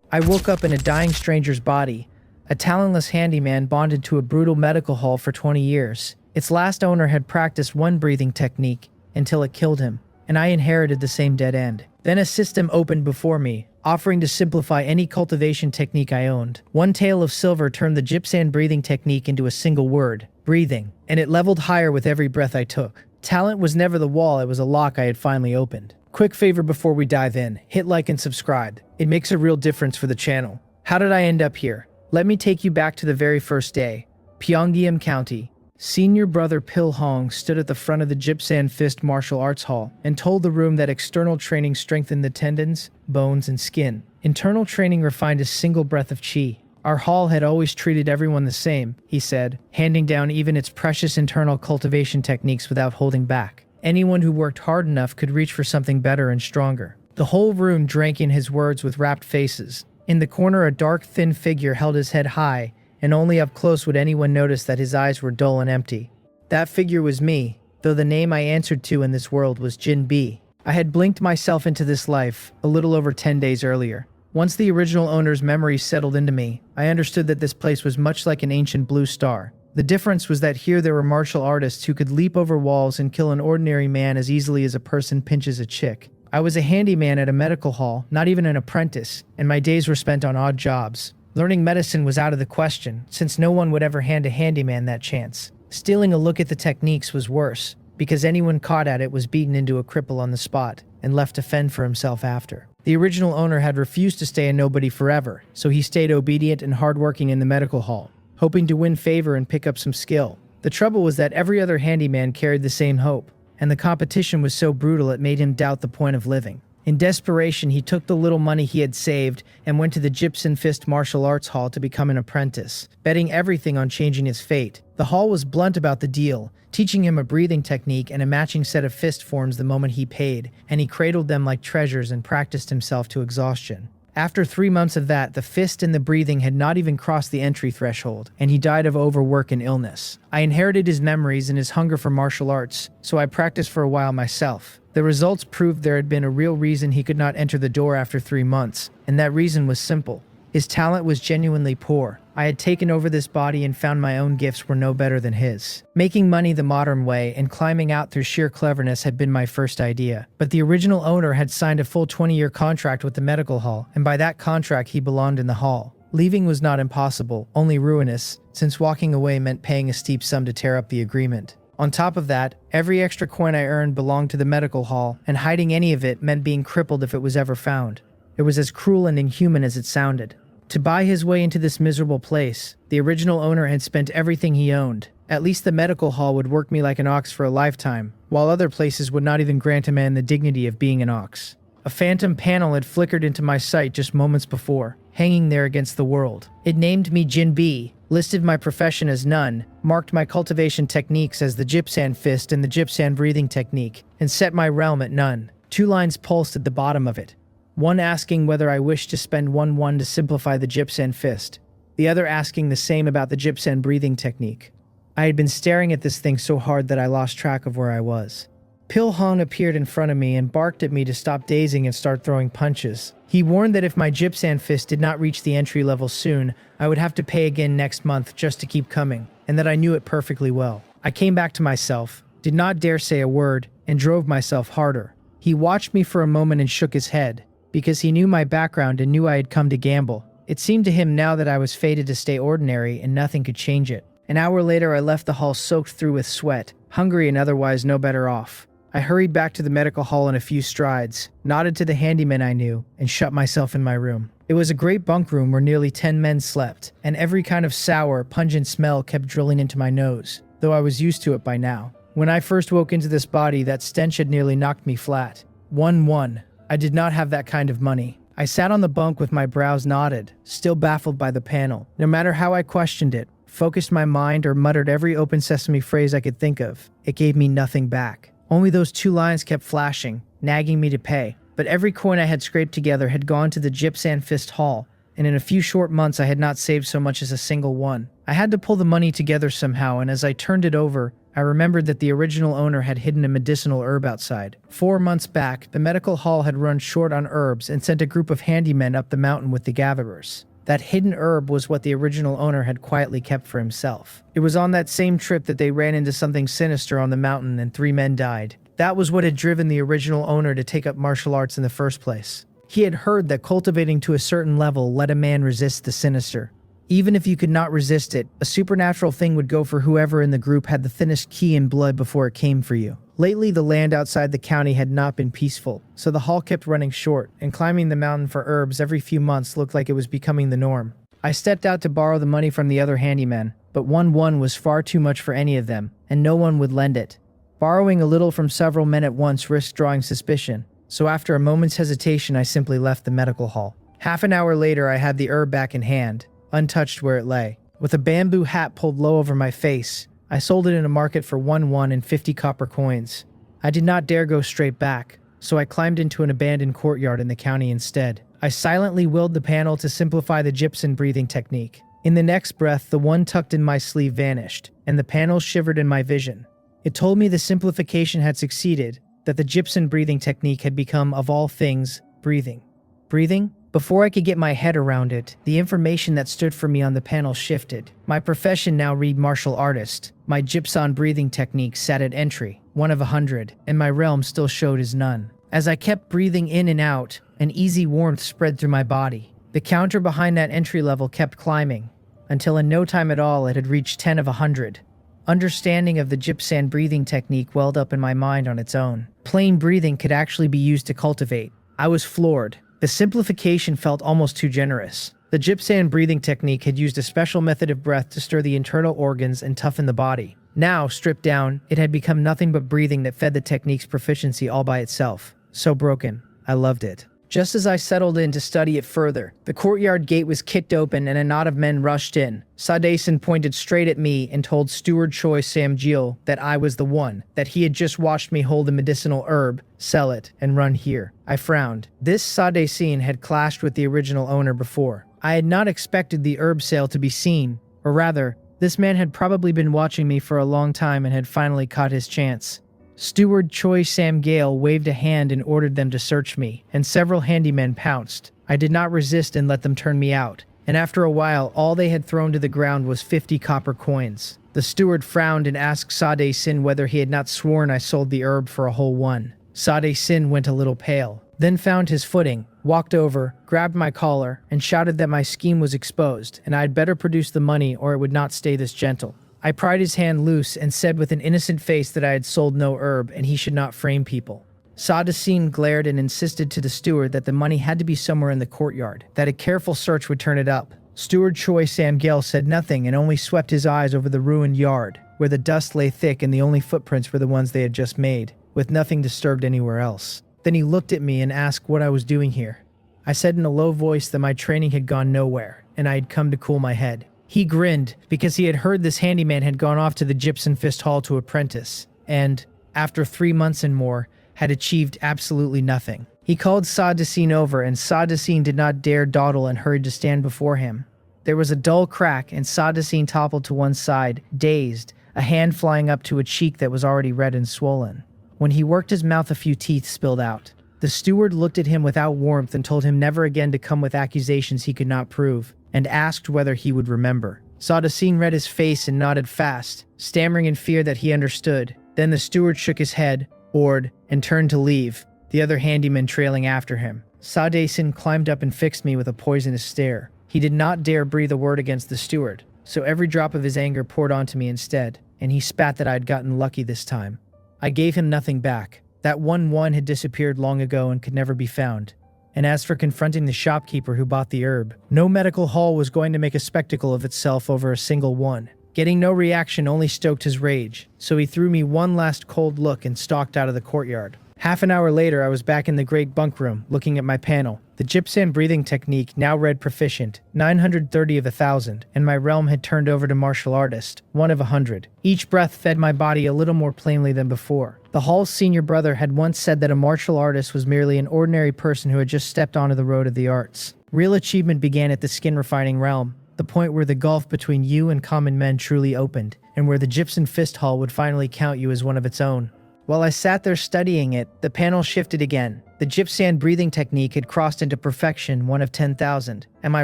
I woke up in a dying stranger's body, a talentless handyman bonded to a brutal medical hall for 20 years. Its last owner had practiced one breathing technique until it killed him, and I inherited the same dead end. Then a system opened before me, offering to simplify any cultivation technique I owned. One tale of silver turned the gypsum breathing technique into a single word, breathing, and it leveled higher with every breath I took. Talent was never the wall, it was a lock I had finally opened. Quick favor before we dive in, hit like and subscribe. It makes a real difference for the channel. How did I end up here? Let me take you back to the very first day. Pyongyang County. Senior brother Pil Hong stood at the front of the Gypsum Fist Martial Arts Hall and told the room that external training strengthened the tendons, bones, and skin. Internal training refined a single breath of chi. Our hall had always treated everyone the same, he said, handing down even its precious internal cultivation techniques without holding back. Anyone who worked hard enough could reach for something better and stronger. The whole room drank in his words with rapt faces. In the corner, a dark, thin figure held his head high, and only up close would anyone notice that his eyes were dull and empty. That figure was me, though the name I answered to in this world was Jin B. I had blinked myself into this life a little over 10 days earlier. Once the original owner's memories settled into me, I understood that this place was much like an ancient blue star. The difference was that here there were martial artists who could leap over walls and kill an ordinary man as easily as a person pinches a chick. I was a handyman at a medical hall, not even an apprentice, and my days were spent on odd jobs. Learning medicine was out of the question, since no one would ever hand a handyman that chance. Stealing a look at the techniques was worse, because anyone caught at it was beaten into a cripple on the spot, and left to fend for himself after. The original owner had refused to stay a nobody forever, so he stayed obedient and hardworking in the medical hall, hoping to win favor and pick up some skill. The trouble was that every other handyman carried the same hope, and the competition was so brutal it made him doubt the point of living. In desperation, he took the little money he had saved and went to the Gypsum Fist Martial Arts Hall to become an apprentice, betting everything on changing his fate. The hall was blunt about the deal, teaching him a breathing technique and a matching set of fist forms the moment he paid, and he cradled them like treasures and practiced himself to exhaustion. After 3 months of that, the fist and the breathing had not even crossed the entry threshold, and he died of overwork and illness. I inherited his memories and his hunger for martial arts, so I practiced for a while myself. The results proved there had been a real reason he could not enter the door after 3 months, and that reason was simple. His talent was genuinely poor. I had taken over this body and found my own gifts were no better than his. Making money the modern way and climbing out through sheer cleverness had been my first idea. But the original owner had signed a full 20-year contract with the medical hall, and by that contract he belonged in the hall. Leaving was not impossible, only ruinous, since walking away meant paying a steep sum to tear up the agreement. On top of that, every extra coin I earned belonged to the medical hall, and hiding any of it meant being crippled if it was ever found. It was as cruel and inhuman as it sounded. To buy his way into this miserable place, the original owner had spent everything he owned. At least the medical hall would work me like an ox for a lifetime, while other places would not even grant a man the dignity of being an ox. A phantom panel had flickered into my sight just moments before, hanging there against the world. It named me Jin B, listed my profession as none, marked my cultivation techniques as the Gypsum Fist and the Gypsum breathing technique, and set my realm at none. 2 lines pulsed at the bottom of it. One asking whether I wished to spend 1 to simplify the Gypsum Fist. The other asking the same about the Gypsum breathing technique. I had been staring at this thing so hard that I lost track of where I was. Pil Hong appeared in front of me and barked at me to stop dazing and start throwing punches. He warned that if my Gypsum Fist did not reach the entry level soon, I would have to pay again next month just to keep coming, and that I knew it perfectly well. I came back to myself, did not dare say a word, and drove myself harder. He watched me for a moment and shook his head, because he knew my background and knew I had come to gamble. It seemed to him now that I was fated to stay ordinary and nothing could change it. An hour later, I left the hall soaked through with sweat, hungry and otherwise no better off. I hurried back to the medical hall in a few strides, nodded to the handyman I knew, and shut myself in my room. It was a great bunk room where nearly 10 men slept, and every kind of sour, pungent smell kept drilling into my nose, though I was used to it by now. When I first woke into this body, that stench had nearly knocked me flat. 1-1. I did not have that kind of money. I sat on the bunk with my brows knotted, still baffled by the panel. No matter how I questioned it, focused my mind, or muttered every open sesame phrase I could think of, it gave me nothing back. Only those 2 lines kept flashing, nagging me to pay. But every coin I had scraped together had gone to the Gypsum Fist Hall, and in a few short months I had not saved so much as a single one. I had to pull the money together somehow, and as I turned it over, I remembered that the original owner had hidden a medicinal herb outside. 4 months back, the medical hall had run short on herbs and sent a group of handymen up the mountain with the gatherers. That hidden herb was what the original owner had quietly kept for himself. It was on that same trip that they ran into something sinister on the mountain and 3 men died. That was what had driven the original owner to take up martial arts in the first place. He had heard that cultivating to a certain level let a man resist the sinister. Even if you could not resist it, a supernatural thing would go for whoever in the group had the thinnest key in blood before it came for you. Lately, the land outside the county had not been peaceful, so the hall kept running short, and climbing the mountain for herbs every few months looked like it was becoming the norm. I stepped out to borrow the money from the other handymen, but 1-1 was far too much for any of them, and no one would lend it. Borrowing a little from several men at once risked drawing suspicion, so after a moment's hesitation I simply left the medical hall. Half an hour later I had the herb back in hand, untouched where it lay. With a bamboo hat pulled low over my face, I sold it in a market for 1-1 and 50 copper coins. I did not dare go straight back, so I climbed into an abandoned courtyard in the county instead. I silently willed the panel to simplify the gypsum breathing technique. In the next breath, the one tucked in my sleeve vanished, and the panel shivered in my vision. It told me the simplification had succeeded, that the gypsum breathing technique had become, of all things, breathing. Breathing? Before I could get my head around it, the information that stood for me on the panel shifted. My profession now read martial artist. My gypsum breathing technique sat at entry, 1 of 100, and my realm still showed as none. As I kept breathing in and out, an easy warmth spread through my body. The counter behind that entry level kept climbing, until in no time at all it had reached 10 of 100. Understanding of the gypsum breathing technique welled up in my mind on its own. Plain breathing could actually be used to cultivate. I was floored. The simplification felt almost too generous. The gypsum breathing technique had used a special method of breath to stir the internal organs and toughen the body. Now, stripped down, it had become nothing but breathing that fed the technique's proficiency all by itself. So broken. I loved it. Just as I settled in to study it further, the courtyard gate was kicked open and a knot of men rushed in. Sadasen pointed straight at me and told Steward Choi Samgil that I was the one, that he had just watched me hold a medicinal herb, sell it, and run here. I frowned. This Sadasen had clashed with the original owner before. I had not expected the herb sale to be seen, or rather, this man had probably been watching me for a long time and had finally caught his chance. Steward Choi Samgale waved a hand and ordered them to search me, and several handymen pounced. I did not resist and let them turn me out, and after a while all they had thrown to the ground was 50 copper coins. The steward frowned and asked Sade Sin whether he had not sworn I sold the herb for a whole 1. Sade Sin went a little pale, then found his footing, walked over, grabbed my collar, and shouted that my scheme was exposed, and I had better produce the money or it would not stay this gentle. I pried his hand loose and said with an innocent face that I had sold no herb and he should not frame people. Sadasin glared and insisted to the steward that the money had to be somewhere in the courtyard, that a careful search would turn it up. Steward Choi Samgale said nothing and only swept his eyes over the ruined yard, where the dust lay thick and the only footprints were the ones they had just made, with nothing disturbed anywhere else. Then he looked at me and asked what I was doing here. I said in a low voice that my training had gone nowhere, and I had come to cool my head. He grinned, because he had heard this handyman had gone off to the Gypsum Fist Hall to apprentice, and, after 3 months and more, had achieved absolutely nothing. He called Sadasin over, and Sadasin did not dare dawdle and hurried to stand before him. There was a dull crack, and Sadasin toppled to one side, dazed, a hand flying up to a cheek that was already red and swollen. When he worked his mouth, a few teeth spilled out. The steward looked at him without warmth and told him never again to come with accusations he could not prove, and asked whether he would remember. Sadasin read his face and nodded fast, stammering in fear that he understood. Then the steward shook his head, bored, and turned to leave, the other handyman trailing after him. Sadasin climbed up and fixed me with a poisonous stare. He did not dare breathe a word against the steward, so every drop of his anger poured onto me instead, and he spat that I had gotten lucky this time. I gave him nothing back. That 1-1 had disappeared long ago and could never be found. And as for confronting the shopkeeper who bought the herb, no medical hall was going to make a spectacle of itself over a single one. Getting no reaction only stoked his rage, so he threw me one last cold look and stalked out of the courtyard. Half an hour later, I was back in the great bunk room, looking at my panel. The gypsum breathing technique now read proficient, 930 of 1,000, and my realm had turned over to martial artist, 1 of 100. Each breath fed my body a little more plainly than before. The hall's senior brother had once said that a martial artist was merely an ordinary person who had just stepped onto the road of the arts. Real achievement began at the skin refining realm. the point where the gulf between you and common men truly opened, and where the Gypsum Fist Hall would finally count you as one of its own. While I sat there studying it, the panel shifted again. The Gypsum breathing technique had crossed into perfection, 1 of 10,000, and my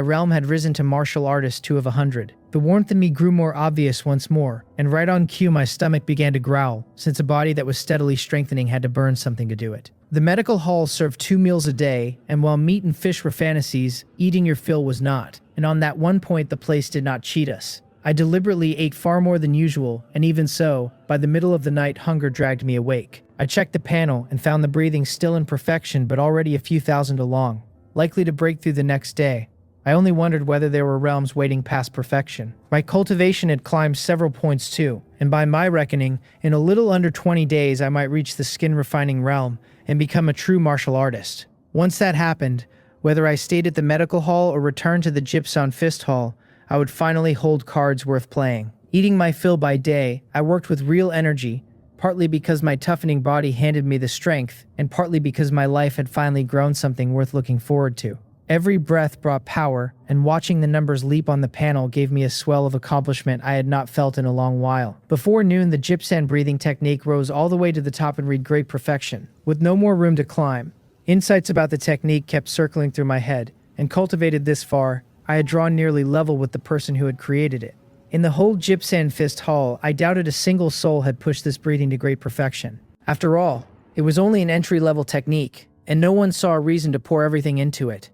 realm had risen to martial artist 2 of 100. The warmth in me grew more obvious once more, and right on cue my stomach began to growl, since a body that was steadily strengthening had to burn something to do it. The medical hall served 2 meals a day, and while meat and fish were fantasies, eating your fill was not, and on that one point the place did not cheat us. I deliberately ate far more than usual, and even so, by the middle of the night hunger dragged me awake. I checked the panel and found the breathing still in perfection but already a few thousand along, likely to break through the next day. I only wondered whether there were realms waiting past perfection. My cultivation had climbed several points too, and by my reckoning, in a little under 20 days I might reach the skin refining realm and become a true martial artist. Once that happened, whether I stayed at the medical hall or returned to the Gypsum Fist Hall, I would finally hold cards worth playing. Eating my fill by day, I worked with real energy, partly because my toughening body handed me the strength, and partly because my life had finally grown something worth looking forward to. Every breath brought power, and watching the numbers leap on the panel gave me a swell of accomplishment I had not felt in a long while. Before noon, the Gypsum breathing technique rose all the way to the top and reached great perfection, with no more room to climb. Insights about the technique kept circling through my head, and cultivated this far, I had drawn nearly level with the person who had created it. In the whole Gypsum Fist Hall, I doubted a single soul had pushed this breathing to great perfection. After all, it was only an entry-level technique, and no one saw a reason to pour everything into it.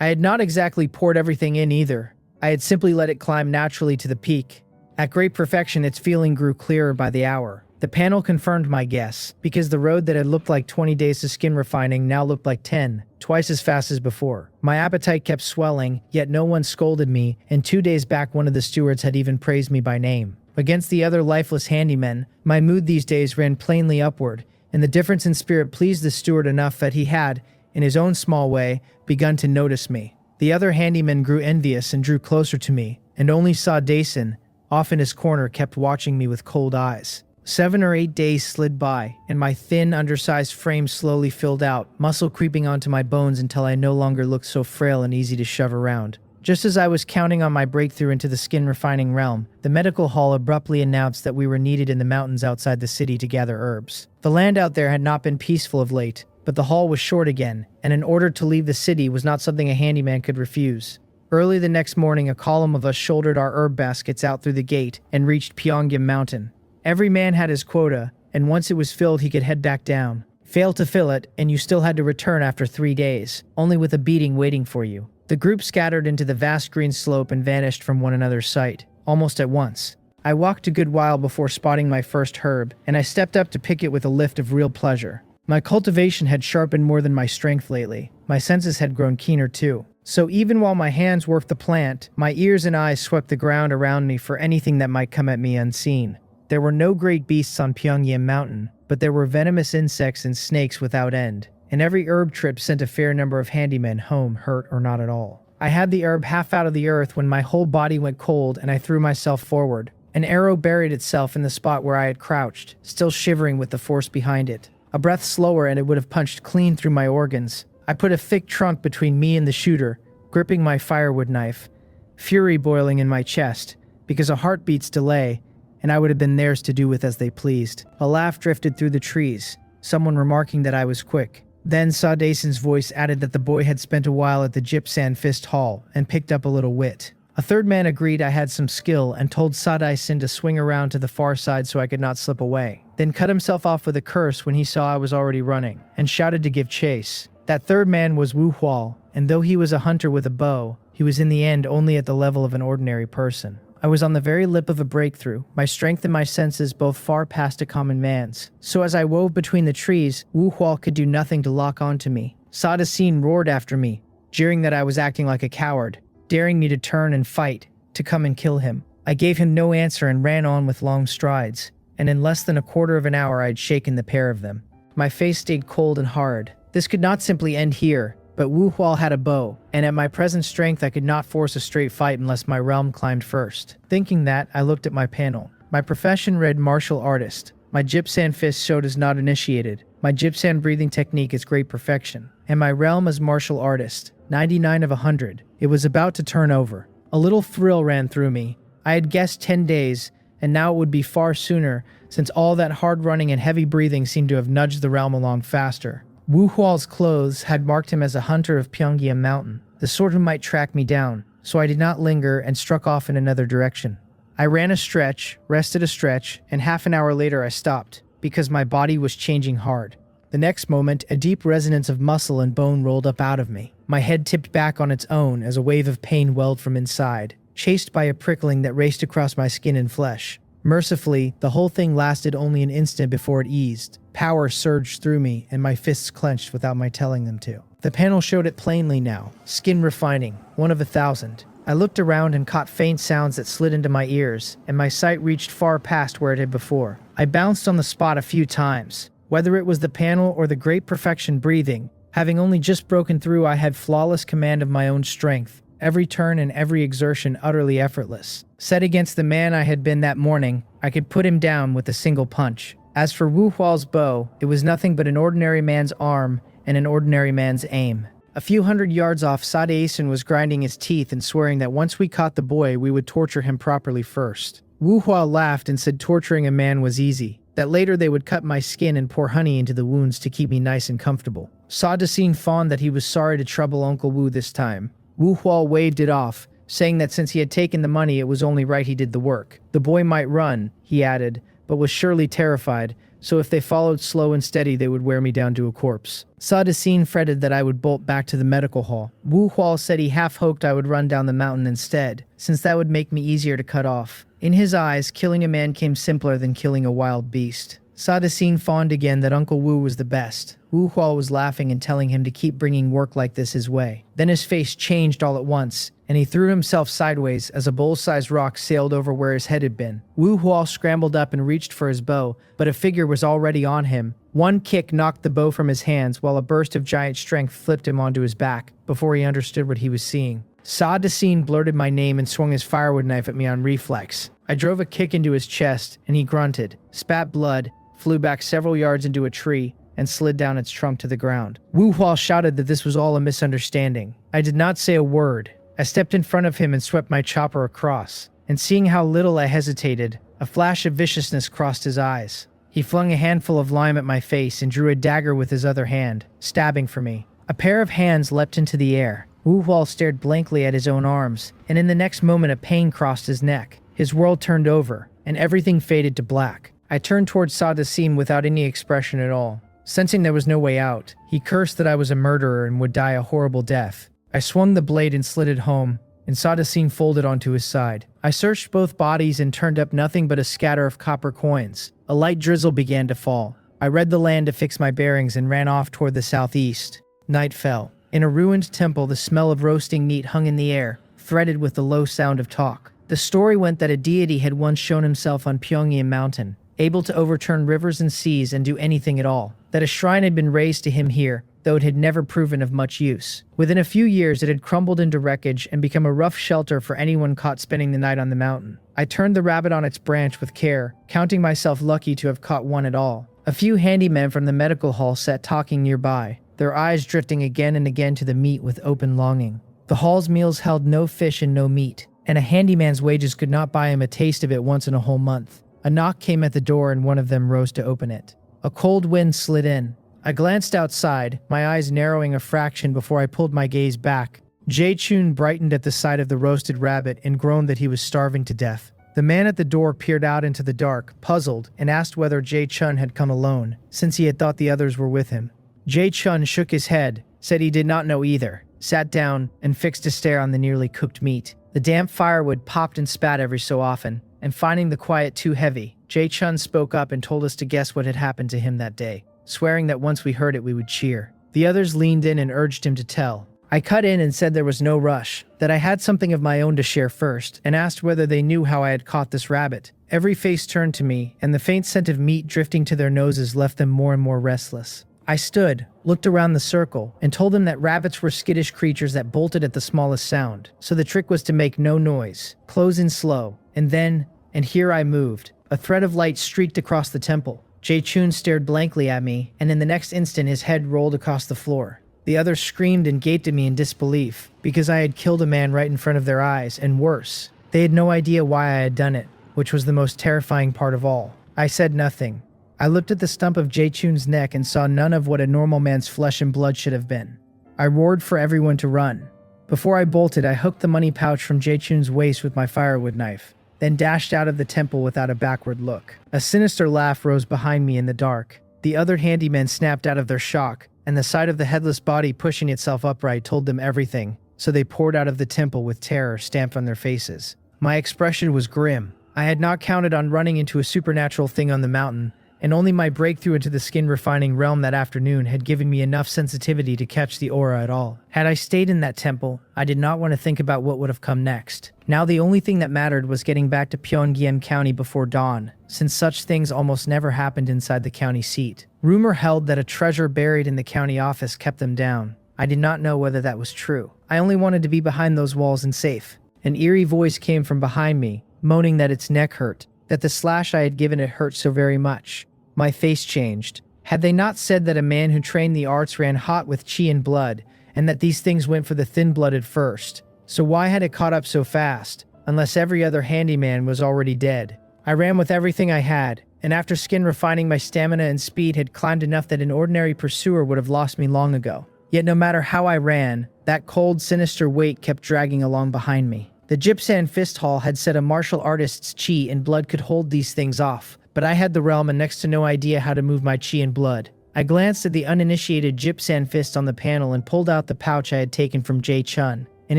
I had not exactly poured everything in either. I had simply let it climb naturally to the peak. At great perfection, its feeling grew clearer by the hour. The panel confirmed my guess, because the road that had looked like 20 days to skin refining now looked like 10, twice as fast as before. My appetite kept swelling, yet no one scolded me, and 2 days back one of the stewards had even praised me by name. Against the other lifeless handymen, my mood these days ran plainly upward, and the difference in spirit pleased the steward enough that he had, in his own small way, begun to notice me. The other handymen grew envious and drew closer to me, and only saw Dason, off in his corner, kept watching me with cold eyes. 7 or 8 days slid by, and my thin, undersized frame slowly filled out, muscle creeping onto my bones until I no longer looked so frail and easy to shove around. Just as I was counting on my breakthrough into the skin-refining realm, the medical hall abruptly announced that we were needed in the mountains outside the city to gather herbs. The land out there had not been peaceful of late, but the hall was short again, and an order to leave the city was not something a handyman could refuse. Early the next morning, a column of us shouldered our herb baskets out through the gate and reached Pyongyang Mountain. Every man had his quota, and once it was filled he could head back down. Fail to fill it, and you still had to return after 3 days, only with a beating waiting for you. The group scattered into the vast green slope and vanished from one another's sight, almost at once. I walked a good while before spotting my first herb, and I stepped up to pick it with a lift of real pleasure. My cultivation had sharpened more than my strength lately. My senses had grown keener too. So even while my hands worked the plant, my ears and eyes swept the ground around me for anything that might come at me unseen. There were no great beasts on Pyongyang Mountain, but there were venomous insects and snakes without end, and every herb trip sent a fair number of handymen home, hurt or not at all. I had the herb half out of the earth when my whole body went cold and I threw myself forward. An arrow buried itself in the spot where I had crouched, still shivering with the force behind it. A breath slower and it would have punched clean through my organs. I put a thick trunk between me and the shooter, gripping my firewood knife, fury boiling in my chest, because a heartbeat's delay, and I would have been theirs to do with as they pleased. A laugh drifted through the trees, someone remarking that I was quick. Then Saw Dason's voice added that the boy had spent a while at the Gypsum Fist Hall and picked up a little wit. A third man agreed I had some skill and told Sadai-sin to swing around to the far side so I could not slip away, then cut himself off with a curse when he saw I was already running, and shouted to give chase. That third man was Wu Hual, and though he was a hunter with a bow, he was in the end only at the level of an ordinary person. I was on the very lip of a breakthrough, my strength and my senses both far past a common man's. So as I wove between the trees, Wu Hual could do nothing to lock onto me. Sadai-sin roared after me, jeering that I was acting like a coward, daring me to turn and fight, to come and kill him. I gave him no answer and ran on with long strides, and in less than a quarter of an hour I had shaken the pair of them. My face stayed cold and hard. This could not simply end here, but Wu Hual had a bow, and at my present strength I could not force a straight fight unless my realm climbed first. Thinking that, I looked at my panel. My profession read martial artist. My Gypsum fist showed as not initiated. My Gypsum breathing technique is great perfection. And my realm as martial artist, 99 of 100. It was about to turn over. A little thrill ran through me. I had guessed 10 days, and now it would be far sooner, since all that hard running and heavy breathing seemed to have nudged the realm along faster. Wu Hua's clothes had marked him as a hunter of Pyongyang Mountain, the sort who might track me down, so I did not linger and struck off in another direction. I ran a stretch, rested a stretch, and half an hour later I stopped, because my body was changing hard. The next moment, a deep resonance of muscle and bone rolled up out of me. My head tipped back on its own as a wave of pain welled from inside, chased by a prickling that raced across my skin and flesh. Mercifully, the whole thing lasted only an instant before it eased. Power surged through me, and my fists clenched without my telling them to. The panel showed it plainly now. Skin refining, 1 of 1,000. I looked around and caught faint sounds that slid into my ears, and my sight reached far past where it had before. I bounced on the spot a few times. Whether it was the panel or the great perfection breathing, having only just broken through, I had flawless command of my own strength, every turn and every exertion utterly effortless. Set against the man I had been that morning, I could put him down with a single punch. As for Wu Hua's bow, it was nothing but an ordinary man's arm and an ordinary man's aim. A few hundred yards off, Sadaeson was grinding his teeth and swearing that once we caught the boy, we would torture him properly first. Wu Hua laughed and said torturing a man was easy, that later they would cut my skin and pour honey into the wounds to keep me nice and comfortable. Sadaeson fawned that he was sorry to trouble Uncle Wu this time. Wu Hua waved it off, saying that since he had taken the money, it was only right he did the work. The boy might run, he added, but was surely terrified, so if they followed slow and steady, they would wear me down to a corpse. Sadaeson fretted that I would bolt back to the medical hall. Wu Hua said he half-hoped I would run down the mountain instead, since that would make me easier to cut off. In his eyes, killing a man came simpler than killing a wild beast. Sadaeson fawned again that Uncle Wu was the best. Wu Hua was laughing and telling him to keep bringing work like this his way. Then his face changed all at once, and he threw himself sideways as a bowl-sized rock sailed over where his head had been. Wu Hua scrambled up and reached for his bow, but a figure was already on him. One kick knocked the bow from his hands, while a burst of giant strength flipped him onto his back, before he understood what he was seeing. Sadaeson blurted my name and swung his firewood knife at me on reflex. I drove a kick into his chest, and he grunted, spat blood, flew back several yards into a tree, and slid down its trunk to the ground. Wu Hua shouted that this was all a misunderstanding. I did not say a word. I stepped in front of him and swept my chopper across, and seeing how little I hesitated, a flash of viciousness crossed his eyes. He flung a handful of lime at my face and drew a dagger with his other hand, stabbing for me. A pair of hands leapt into the air. Wu Hua stared blankly at his own arms, and in the next moment a pain crossed his neck. His world turned over, and everything faded to black. I turned towards Sadaeson without any expression at all. Sensing there was no way out, he cursed that I was a murderer and would die a horrible death. I swung the blade and slid it home, and Sadaeson folded onto his side. I searched both bodies and turned up nothing but a scatter of copper coins. A light drizzle began to fall. I read the land to fix my bearings and ran off toward the southeast. Night fell. In a ruined temple, the smell of roasting meat hung in the air, threaded with the low sound of talk. The story went that a deity had once shown himself on Pyongyang Mountain, able to overturn rivers and seas and do anything at all. That a shrine had been raised to him here, though it had never proven of much use. Within a few years, it had crumbled into wreckage and become a rough shelter for anyone caught spending the night on the mountain. I turned the rabbit on its branch with care, counting myself lucky to have caught one at all. A few handymen from the medical hall sat talking nearby, their eyes drifting again and again to the meat with open longing. The hall's meals held no fish and no meat, and a handyman's wages could not buy him a taste of it once in a whole month. A knock came at the door and one of them rose to open it. A cold wind slid in. I glanced outside, my eyes narrowing a fraction before I pulled my gaze back. Jae-chun brightened at the sight of the roasted rabbit and groaned that he was starving to death. The man at the door peered out into the dark, puzzled, and asked whether Jae-chun had come alone, since he had thought the others were with him. Jae-chun shook his head, said he did not know either, sat down, and fixed a stare on the nearly cooked meat. The damp firewood popped and spat every so often, and finding the quiet too heavy, Jae-chun spoke up and told us to guess what had happened to him that day, swearing that once we heard it we would cheer. The others leaned in and urged him to tell. I cut in and said there was no rush, that I had something of my own to share first, and asked whether they knew how I had caught this rabbit. Every face turned to me, and the faint scent of meat drifting to their noses left them more and more restless. I stood, looked around the circle, and told them that rabbits were skittish creatures that bolted at the smallest sound, so the trick was to make no noise, close in slow, and then, and here I moved. A thread of light streaked across the temple. Jae-chun stared blankly at me, and in the next instant his head rolled across the floor. The others screamed and gaped at me in disbelief, because I had killed a man right in front of their eyes, and worse, they had no idea why I had done it, which was the most terrifying part of all. I said nothing. I looked at the stump of Jae-chun's neck and saw none of what a normal man's flesh and blood should have been. I roared for everyone to run. Before I bolted, I hooked the money pouch from Jae-chun's waist with my firewood knife, then dashed out of the temple without a backward look. A sinister laugh rose behind me in the dark. The other handymen snapped out of their shock, and the sight of the headless body pushing itself upright told them everything, so they poured out of the temple with terror stamped on their faces. My expression was grim. I had not counted on running into a supernatural thing on the mountain, and only my breakthrough into the skin-refining realm that afternoon had given me enough sensitivity to catch the aura at all. Had I stayed in that temple, I did not want to think about what would have come next. Now the only thing that mattered was getting back to Pyongyang County before dawn, since such things almost never happened inside the county seat. Rumor held that a treasure buried in the county office kept them down. I did not know whether that was true. I only wanted to be behind those walls and safe. An eerie voice came from behind me, moaning that its neck hurt, that the slash I had given it hurt so very much. My face changed. Had they not said that a man who trained the arts ran hot with chi and blood, and that these things went for the thin-blooded first? So why had it caught up so fast, unless every other handyman was already dead? I ran with everything I had, and after skin refining, my stamina and speed had climbed enough that an ordinary pursuer would have lost me long ago. Yet no matter how I ran, that cold, sinister weight kept dragging along behind me. The Gypsum Fist Hall had said a martial artist's chi and blood could hold these things off, but I had the realm and next to no idea how to move my chi and blood. I glanced at the uninitiated Gypsum Fist on the panel and pulled out the pouch I had taken from Jae-chun, and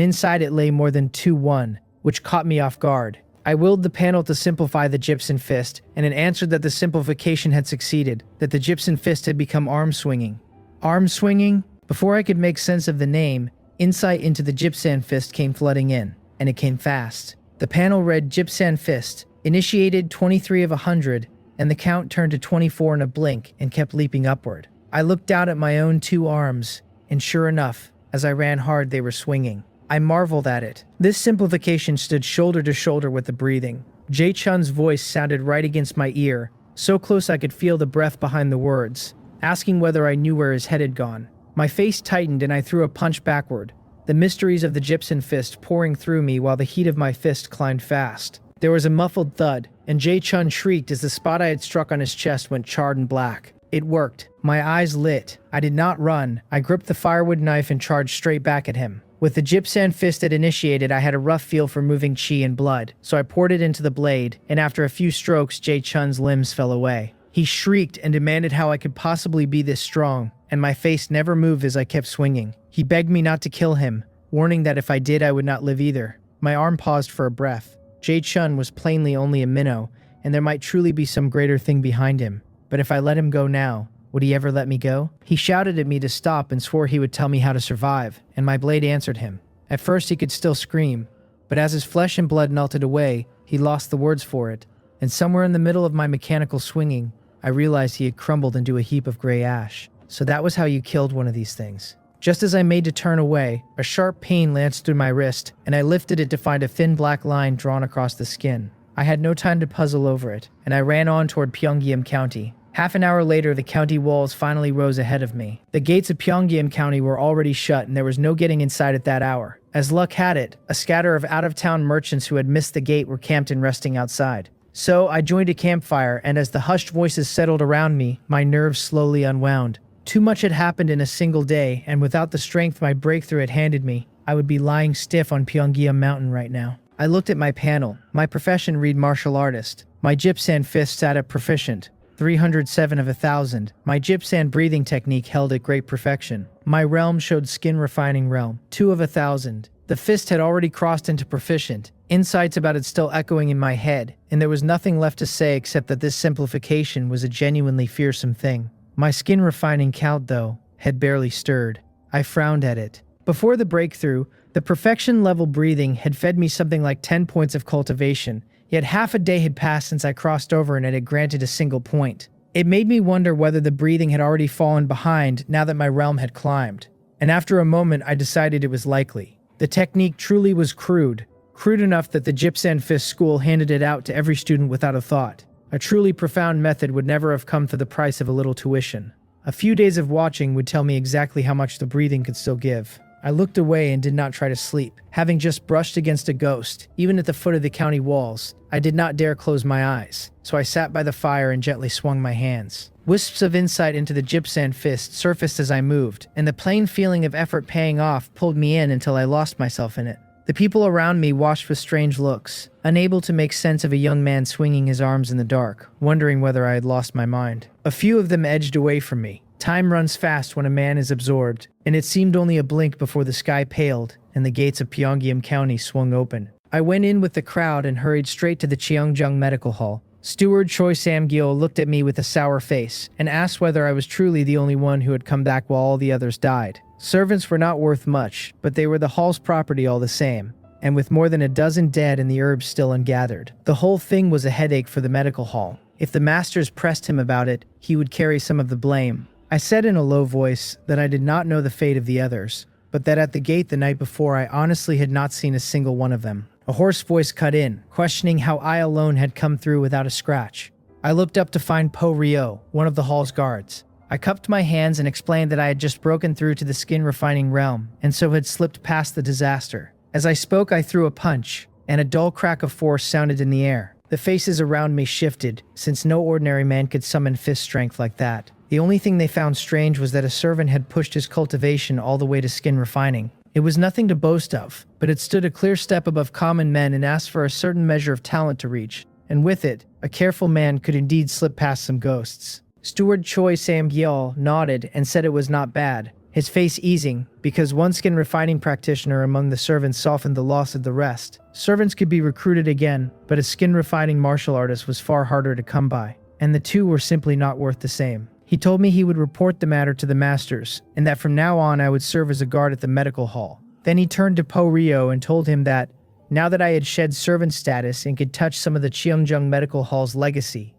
inside it lay more than 2-1, which caught me off guard. I willed the panel to simplify the Gypsum Fist, and it answered that the simplification had succeeded, that the Gypsum Fist had become arm-swinging. Arm-swinging? Before I could make sense of the name, insight into the Gypsum Fist came flooding in, and it came fast. The panel read Gypsum Fist, initiated 23 of 100, and the count turned to 24 in a blink and kept leaping upward. I looked down at my own 2 arms, and sure enough, as I ran hard, they were swinging. I marveled at it. This simplification stood shoulder to shoulder with the breathing. Jae-chun's voice sounded right against my ear, so close I could feel the breath behind the words, asking whether I knew where his head had gone. My face tightened and I threw a punch backward, the mysteries of the Gypsum Fist pouring through me while the heat of my fist climbed fast. There was a muffled thud, and Jae-chun shrieked as the spot I had struck on his chest went charred and black. It worked. My eyes lit. I did not run. I gripped the firewood knife and charged straight back at him. With the Gypsum Fist it initiated, I had a rough feel for moving chi and blood, so I poured it into the blade, and after a few strokes, Jae-chun's limbs fell away. He shrieked and demanded how I could possibly be this strong, and my face never moved as I kept swinging. He begged me not to kill him, warning that if I did, I would not live either. My arm paused for a breath. Jae-chun was plainly only a minnow, and there might truly be some greater thing behind him. But if I let him go now, would he ever let me go? He shouted at me to stop and swore he would tell me how to survive, and my blade answered him. At first he could still scream, but as his flesh and blood melted away, he lost the words for it, and somewhere in the middle of my mechanical swinging, I realized he had crumbled into a heap of gray ash. So that was how you killed one of these things. Just as I made to turn away, a sharp pain lanced through my wrist, and I lifted it to find a thin black line drawn across the skin. I had no time to puzzle over it, and I ran on toward Pyongyang County. Half an hour later, the county walls finally rose ahead of me. The gates of Pyongyang County were already shut, and there was no getting inside at that hour. As luck had it, a scatter of out-of-town merchants who had missed the gate were camped and resting outside. So I joined a campfire, and as the hushed voices settled around me, my nerves slowly unwound. Too much had happened in a single day, and without the strength my breakthrough had handed me, I would be lying stiff on Pyongyang Mountain right now. I looked at my panel. My profession read martial artist. My Gypsum Fist sat at proficient, 307 of 1,000. My Gypsum breathing technique held at great perfection. My realm showed skin refining realm, 2 of 1,000. The fist had already crossed into proficient. Insights about it still echoing in my head, and there was nothing left to say except that this simplification was a genuinely fearsome thing. My skin refining count, though, had barely stirred. I frowned at it. Before the breakthrough, the perfection level breathing had fed me something like 10 points of cultivation, yet half a day had passed since I crossed over and it had granted a single point. It made me wonder whether the breathing had already fallen behind now that my realm had climbed. And after a moment, I decided it was likely. The technique truly was crude enough that the Gypsum Fist school handed it out to every student without a thought. A truly profound method would never have come for the price of a little tuition. A few days of watching would tell me exactly how much the breathing could still give. I looked away and did not try to sleep. Having just brushed against a ghost, even at the foot of the county walls, I did not dare close my eyes, so I sat by the fire and gently swung my hands. Wisps of insight into the gypsum fist surfaced as I moved, and the plain feeling of effort paying off pulled me in until I lost myself in it. The people around me watched with strange looks, unable to make sense of a young man swinging his arms in the dark, wondering whether I had lost my mind. A few of them edged away from me. Time runs fast when a man is absorbed, and it seemed only a blink before the sky paled and the gates of Pyongyang County swung open. I went in with the crowd and hurried straight to the Cheongjang Medical Hall. Steward Choi Sam-gyo looked at me with a sour face and asked whether I was truly the only one who had come back while all the others died. Servants were not worth much, but they were the hall's property all the same, and with more than a dozen dead and the herbs still ungathered. The whole thing was a headache for the medical hall. If the masters pressed him about it, he would carry some of the blame. I said in a low voice that I did not know the fate of the others, but that at the gate the night before I honestly had not seen a single one of them. A hoarse voice cut in, questioning how I alone had come through without a scratch. I looked up to find Po Ryo, one of the hall's guards. I cupped my hands and explained that I had just broken through to the skin refining realm, and so had slipped past the disaster. As I spoke, I threw a punch, and a dull crack of force sounded in the air. The faces around me shifted, since no ordinary man could summon fist strength like that. The only thing they found strange was that a servant had pushed his cultivation all the way to skin refining. It was nothing to boast of, but it stood a clear step above common men and asked for a certain measure of talent to reach, and with it, a careful man could indeed slip past some ghosts. Steward Choi Sam-gyo nodded and said it was not bad, his face easing, because one skin refining practitioner among the servants softened the loss of the rest. Servants could be recruited again, but a skin refining martial artist was far harder to come by, and the two were simply not worth the same. He told me he would report the matter to the masters, and that from now on I would serve as a guard at the medical hall. Then he turned to Po Ryo and told him that, now that I had shed servant status and could touch some of the Cheongjang Medical Hall's legacy,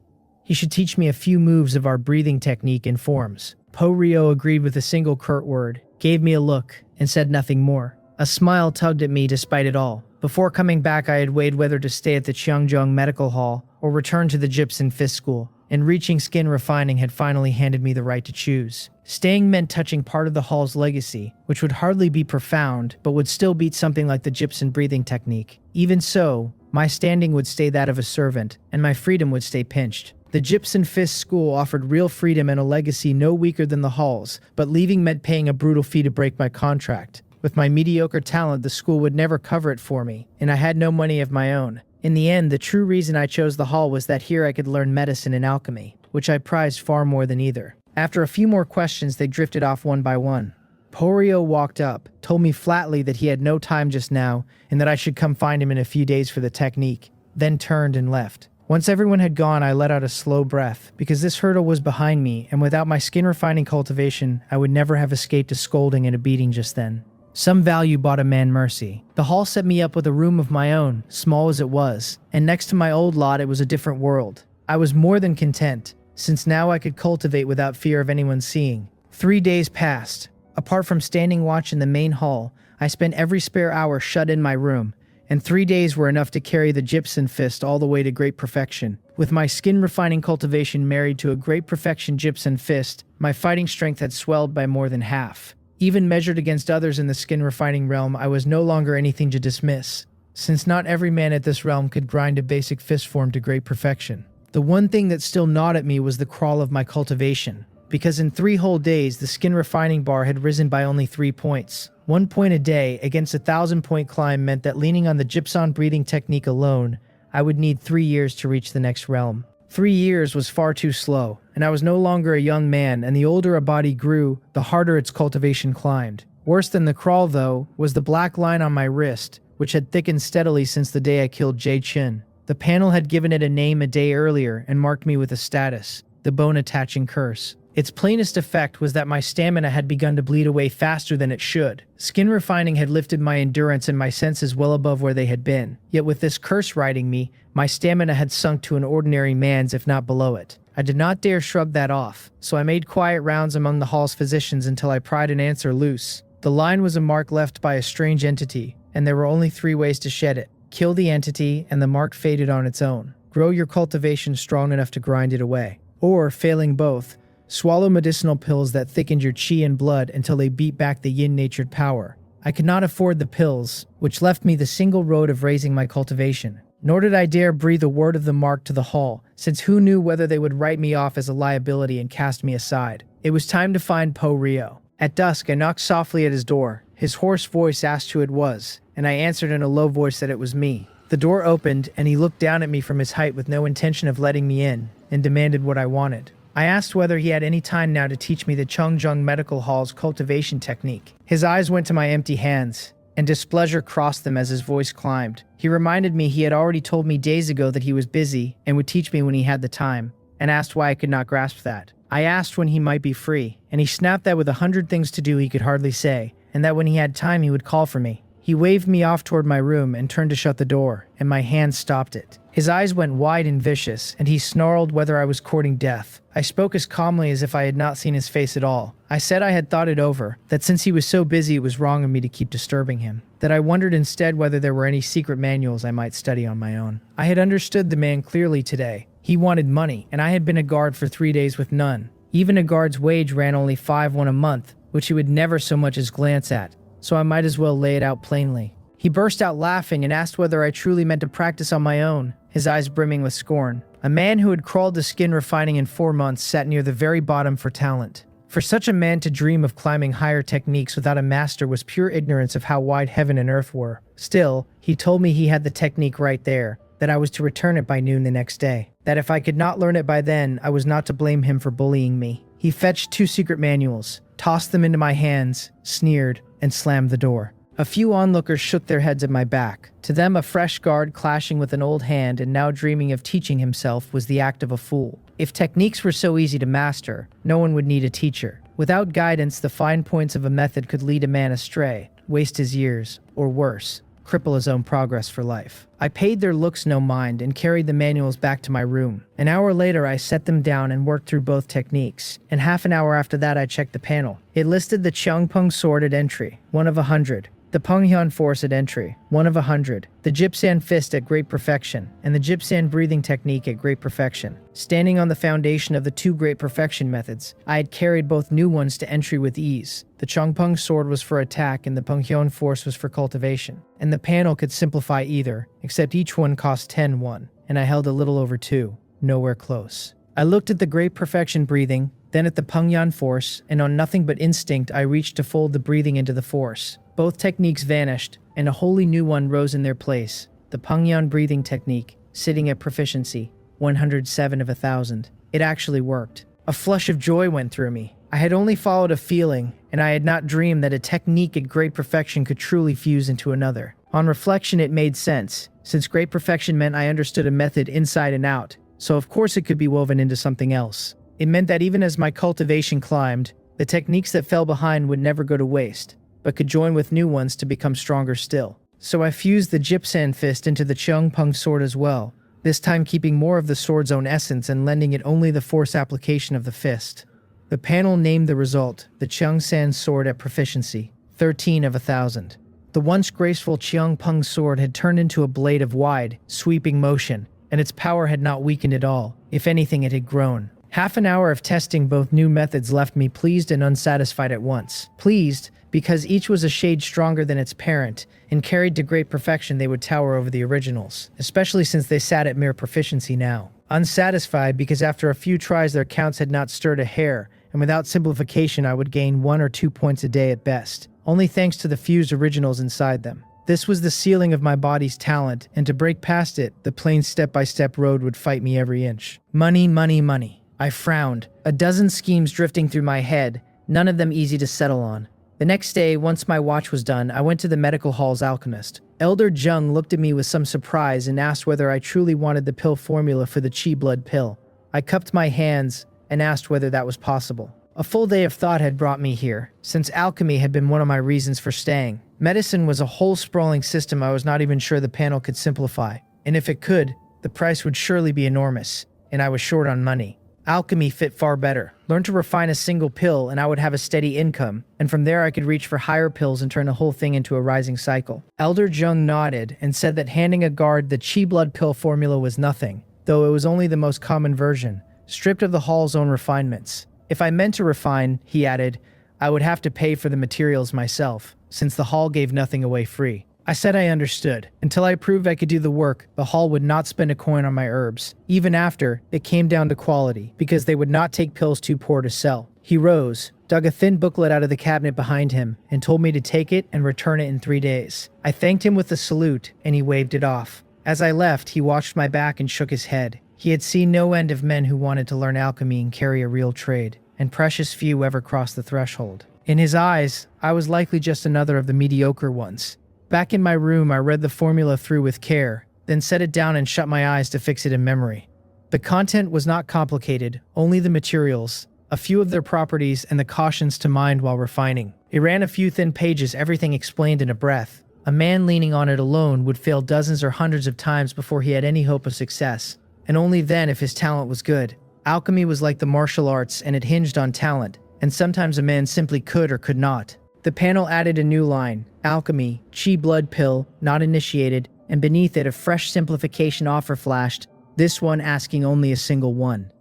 he should teach me a few moves of our breathing technique and forms. Po Ryo agreed with a single curt word, gave me a look, and said nothing more. A smile tugged at me despite it all. Before coming back, I had weighed whether to stay at the Cheongjang Medical Hall or return to the Gypsum Fist School, and reaching skin refining had finally handed me the right to choose. Staying meant touching part of the hall's legacy, which would hardly be profound, but would still beat something like the gypsum breathing technique. Even so, my standing would stay that of a servant, and my freedom would stay pinched. The Gypsum Fist School offered real freedom and a legacy no weaker than the hall's, but leaving meant paying a brutal fee to break my contract. With my mediocre talent, the school would never cover it for me, and I had no money of my own. In the end, the true reason I chose the hall was that here I could learn medicine and alchemy, which I prized far more than either. After a few more questions, they drifted off one by one. Po Ryo walked up, told me flatly that he had no time just now, and that I should come find him in a few days for the technique, then turned and left. Once everyone had gone, I let out a slow breath, because this hurdle was behind me, and without my skin-refining cultivation, I would never have escaped a scolding and a beating just then. Some value bought a man mercy. The hall set me up with a room of my own, small as it was, and next to my old lot it was a different world. I was more than content, since now I could cultivate without fear of anyone seeing. 3 days passed. Apart from standing watch in the main hall, I spent every spare hour shut in my room, and 3 days were enough to carry the gypsum fist all the way to great perfection. With my skin-refining cultivation married to a great perfection gypsum fist, my fighting strength had swelled by more than half. Even measured against others in the skin-refining realm, I was no longer anything to dismiss, since not every man at this realm could grind a basic fist form to great perfection. The one thing that still gnawed at me was the crawl of my cultivation, because in 3 whole days the skin-refining bar had risen by only 3 points. 1 point a day against a 1,000-point climb meant that leaning on the gypsum breathing technique alone, I would need 3 years to reach the next realm. 3 years was far too slow, and I was no longer a young man, and the older a body grew, the harder its cultivation climbed. Worse than the crawl, though, was the black line on my wrist, which had thickened steadily since the day I killed Jae Chin. The panel had given it a name a day earlier and marked me with a status, the bone-attaching curse. Its plainest effect was that my stamina had begun to bleed away faster than it should. Skin refining had lifted my endurance and my senses well above where they had been. Yet with this curse riding me, my stamina had sunk to an ordinary man's, if not below it. I did not dare shrug that off, so I made quiet rounds among the hall's physicians until I pried an answer loose. The line was a mark left by a strange entity, and there were only 3 ways to shed it. Kill the entity, and the mark faded on its own. Grow your cultivation strong enough to grind it away. Or, failing both, Swallow medicinal pills that thickened your chi and blood until they beat back the yin-natured power. I could not afford the pills, which left me the single road of raising my cultivation. Nor did I dare breathe a word of the mark to the hall, since who knew whether they would write me off as a liability and cast me aside. It was time to find Po Rio. At dusk, I knocked softly at his door. His hoarse voice asked who it was, and I answered in a low voice that it was me. The door opened, and he looked down at me from his height with no intention of letting me in, and demanded what I wanted. I asked whether he had any time now to teach me the Chongjung Medical Hall's cultivation technique. His eyes went to my empty hands, and displeasure crossed them as his voice climbed. He reminded me he had already told me days ago that he was busy and would teach me when he had the time, and asked why I could not grasp that. I asked when he might be free, and he snapped that with 100 things to do he could hardly say, and that when he had time he would call for me. He waved me off toward my room and turned to shut the door, and my hand stopped it. His eyes went wide and vicious, and he snarled whether I was courting death. I spoke as calmly as if I had not seen his face at all. I said I had thought it over, that since he was so busy it was wrong of me to keep disturbing him, that I wondered instead whether there were any secret manuals I might study on my own. I had understood the man clearly today. He wanted money, and I had been a guard for 3 days with none. Even a guard's wage ran only 5 won a month, which he would never so much as glance at, so I might as well lay it out plainly. He burst out laughing and asked whether I truly meant to practice on my own, his eyes brimming with scorn. A man who had crawled to skin refining in 4 months sat near the very bottom for talent. For such a man to dream of climbing higher techniques without a master was pure ignorance of how wide heaven and earth were. Still, he told me he had the technique right there, that I was to return it by noon the next day, that if I could not learn it by then, I was not to blame him for bullying me. He fetched 2 secret manuals, tossed them into my hands, sneered, and slammed the door. A few onlookers shook their heads at my back. To them, a fresh guard clashing with an old hand and now dreaming of teaching himself was the act of a fool. If techniques were so easy to master, no one would need a teacher. Without guidance, the fine points of a method could lead a man astray, waste his years, or worse, cripple his own progress for life. I paid their looks no mind and carried the manuals back to my room. An hour later, I set them down and worked through both techniques, and half an hour after that I checked the panel. It listed the Cheongpung sword at entry, 1 of 100, the Penghyun force at entry, 1 of 100, the Jipsan fist at great perfection, and the Jipsan breathing technique at great perfection. Standing on the foundation of the 2 great perfection methods, I had carried both new ones to entry with ease. The Cheongpung sword was for attack and the Penghyun force was for cultivation, and the panel could simplify either, except each one cost 10 won, and I held a little over 2, nowhere close. I looked at the great perfection breathing, then at the Penghyun force, and on nothing but instinct I reached to fold the breathing into the force. Both techniques vanished, and a wholly new one rose in their place, the Penghyun breathing technique, sitting at proficiency, 107 of 1,000. It actually worked. A flush of joy went through me. I had only followed a feeling, and I had not dreamed that a technique at great perfection could truly fuse into another. On reflection, it made sense, since great perfection meant I understood a method inside and out, so of course it could be woven into something else. It meant that even as my cultivation climbed, the techniques that fell behind would never go to waste, but could join with new ones to become stronger still. So I fused the Jipsan fist into the Cheongpung sword as well, this time keeping more of the sword's own essence and lending it only the force application of the fist. The panel named the result the Cheongsan sword at proficiency, 13 of 1,000. The once graceful Cheongpung sword had turned into a blade of wide, sweeping motion, and its power had not weakened at all. If anything, it had grown. Half an hour of testing both new methods left me pleased and unsatisfied at once. Pleased, because each was a shade stronger than its parent, and carried to great perfection they would tower over the originals, especially since they sat at mere proficiency now. Unsatisfied because after a few tries their counts had not stirred a hair, and without simplification I would gain 1 or 2 points a day at best, only thanks to the fused originals inside them. This was the ceiling of my body's talent, and to break past it, the plain step-by-step road would fight me every inch. Money, money, money. I frowned, a dozen schemes drifting through my head, none of them easy to settle on. The next day, once my watch was done, I went to the medical hall's alchemist. Elder Jung looked at me with some surprise and asked whether I truly wanted the pill formula for the chi blood pill. I cupped my hands and asked whether that was possible. A full day of thought had brought me here, since alchemy had been one of my reasons for staying. Medicine was a whole sprawling system I was not even sure the panel could simplify, and if it could, the price would surely be enormous, and I was short on money. Alchemy fit far better. Learn to refine a single pill and I would have a steady income, and from there I could reach for higher pills and turn the whole thing into a rising cycle. Elder Jung nodded and said that handing a guard the chi blood pill formula was nothing, though it was only the most common version, stripped of the hall's own refinements. If I meant to refine, he added, I would have to pay for the materials myself, since the hall gave nothing away free. I said I understood. Until I proved I could do the work, the hall would not spend a coin on my herbs. Even after, it came down to quality, because they would not take pills too poor to sell. He rose, dug a thin booklet out of the cabinet behind him, and told me to take it and return it in 3 days. I thanked him with a salute, and he waved it off. As I left, he watched my back and shook his head. He had seen no end of men who wanted to learn alchemy and carry a real trade, and precious few ever crossed the threshold. In his eyes, I was likely just another of the mediocre ones. Back in my room, I read the formula through with care, then set it down and shut my eyes to fix it in memory. The content was not complicated, only the materials, a few of their properties, and the cautions to mind while refining. It ran a few thin pages, everything explained in a breath. A man leaning on it alone would fail dozens or hundreds of times before he had any hope of success, and only then if his talent was good. Alchemy was like the martial arts, and it hinged on talent, and sometimes a man simply could or could not. The panel added a new line, alchemy, chi blood pill, not initiated, and beneath it a fresh simplification offer flashed, this one asking only a single one.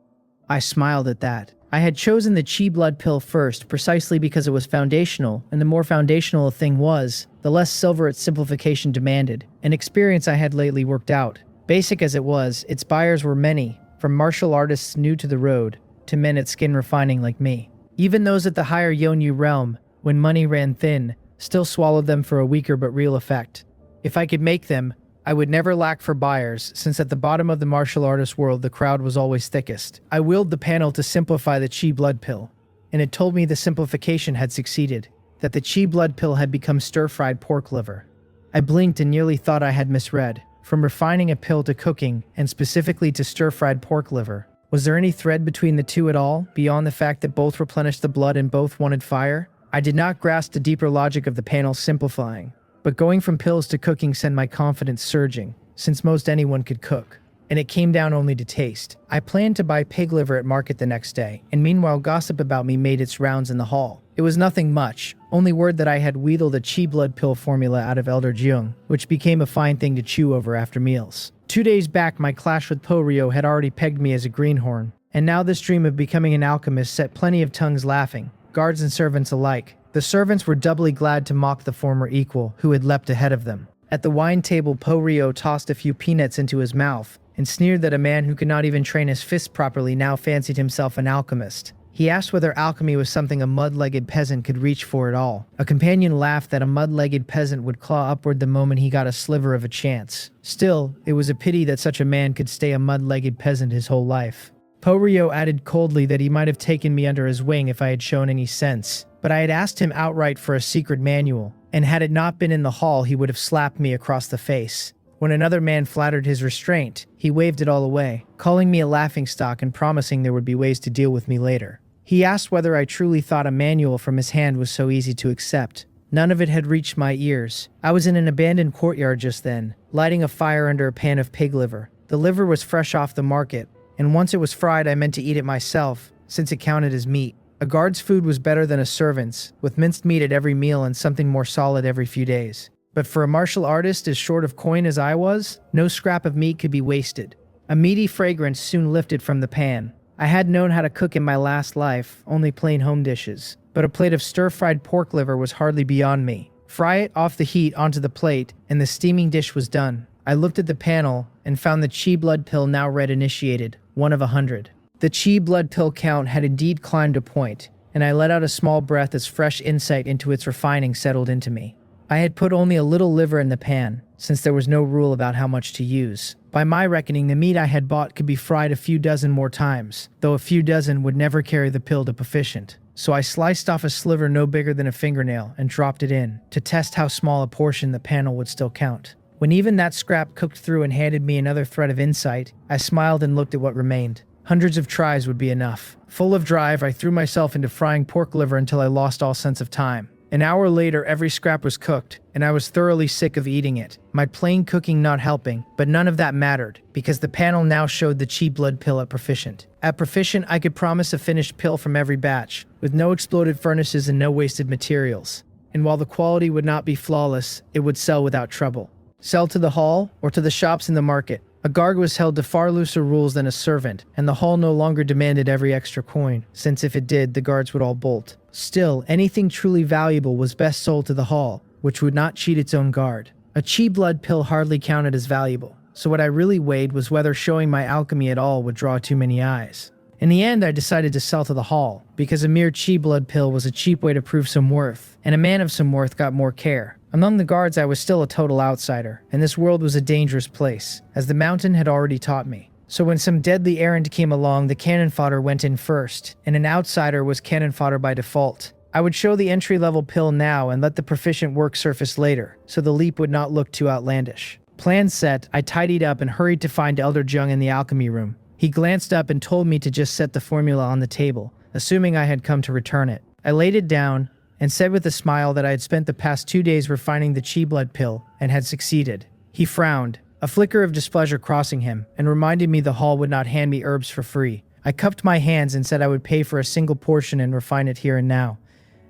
I smiled at that. I had chosen the chi blood pill first precisely because it was foundational, and the more foundational a thing was, the less silver its simplification demanded, an experience I had lately worked out. Basic as it was, its buyers were many, from martial artists new to the road, to men at skin refining like me. Even those at the higher Yonyu realm, when money ran thin, still swallowed them for a weaker but real effect. If I could make them, I would never lack for buyers, since at the bottom of the martial artist world the crowd was always thickest. I willed the panel to simplify the chi blood pill, and it told me the simplification had succeeded, that the chi blood pill had become stir-fried pork liver. I blinked and nearly thought I had misread. From refining a pill to cooking, and specifically to stir-fried pork liver, was there any thread between the two at all, beyond the fact that both replenished the blood and both wanted fire? I did not grasp the deeper logic of the panel simplifying, but going from pills to cooking sent my confidence surging, since most anyone could cook, and it came down only to taste. I planned to buy pig liver at market the next day, and meanwhile gossip about me made its rounds in the hall. It was nothing much, only word that I had wheedled a chi blood pill formula out of Elder Jung, which became a fine thing to chew over after meals. 2 days back, my clash with Po-Ryo had already pegged me as a greenhorn, and now this dream of becoming an alchemist set plenty of tongues laughing, guards and servants alike. The servants were doubly glad to mock the former equal, who had leapt ahead of them. At the wine table, Po-Ryo tossed a few peanuts into his mouth, and sneered that a man who could not even train his fists properly now fancied himself an alchemist. He asked whether alchemy was something a mud-legged peasant could reach for at all. A companion laughed that a mud-legged peasant would claw upward the moment he got a sliver of a chance. Still, it was a pity that such a man could stay a mud-legged peasant his whole life. Po-Ryo added coldly that he might have taken me under his wing if I had shown any sense, but I had asked him outright for a secret manual, and had it not been in the hall he would have slapped me across the face. When another man flattered his restraint, he waved it all away, calling me a laughingstock and promising there would be ways to deal with me later. He asked whether I truly thought a manual from his hand was so easy to accept. None of it had reached my ears. I was in an abandoned courtyard just then, lighting a fire under a pan of pig liver. The liver was fresh off the market, and once it was fried I meant to eat it myself, since it counted as meat. A guard's food was better than a servant's, with minced meat at every meal and something more solid every few days. But for a martial artist as short of coin as I was, no scrap of meat could be wasted. A meaty fragrance soon lifted from the pan. I had known how to cook in my last life, only plain home dishes, but a plate of stir-fried pork liver was hardly beyond me. Fry it off the heat onto the plate, and the steaming dish was done. I looked at the panel and found the chi blood pill now read initiated, 1 of 100. The chi blood pill count had indeed climbed a point, and I let out a small breath as fresh insight into its refining settled into me. I had put only a little liver in the pan, since there was no rule about how much to use. By my reckoning, the meat I had bought could be fried a few dozen more times, though a few dozen would never carry the pill to proficient. So I sliced off a sliver no bigger than a fingernail and dropped it in, to test how small a portion the panel would still count. When even that scrap cooked through and handed me another thread of insight, I smiled and looked at what remained. Hundreds of tries would be enough. Full of drive, I threw myself into frying pork liver until I lost all sense of time. An hour later, every scrap was cooked, and I was thoroughly sick of eating it. My plain cooking not helping, but none of that mattered, because the panel now showed the chi blood pill at proficient. At proficient, I could promise a finished pill from every batch, with no exploded furnaces and no wasted materials. And while the quality would not be flawless, it would sell without trouble. Sell to the hall, or to the shops in the market. A guard was held to far looser rules than a servant, and the hall no longer demanded every extra coin, since if it did, the guards would all bolt. Still, anything truly valuable was best sold to the hall, which would not cheat its own guard. A chi blood pill hardly counted as valuable, so what I really weighed was whether showing my alchemy at all would draw too many eyes. In the end, I decided to sell to the hall, because a mere chi blood pill was a cheap way to prove some worth, and a man of some worth got more care. Among the guards, I was still a total outsider, and this world was a dangerous place, as the mountain had already taught me. So when some deadly errand came along, the cannon fodder went in first, and an outsider was cannon fodder by default. I would show the entry-level pill now and let the proficient work surface later, so the leap would not look too outlandish. Plan set, I tidied up and hurried to find Elder Jung in the alchemy room. He glanced up and told me to just set the formula on the table, assuming I had come to return it. I laid it down and said with a smile that I had spent the past 2 days refining the chi blood pill and had succeeded. He frowned, a flicker of displeasure crossing him, and reminded me the hall would not hand me herbs for free. I cupped my hands and said I would pay for a single portion and refine it here and now,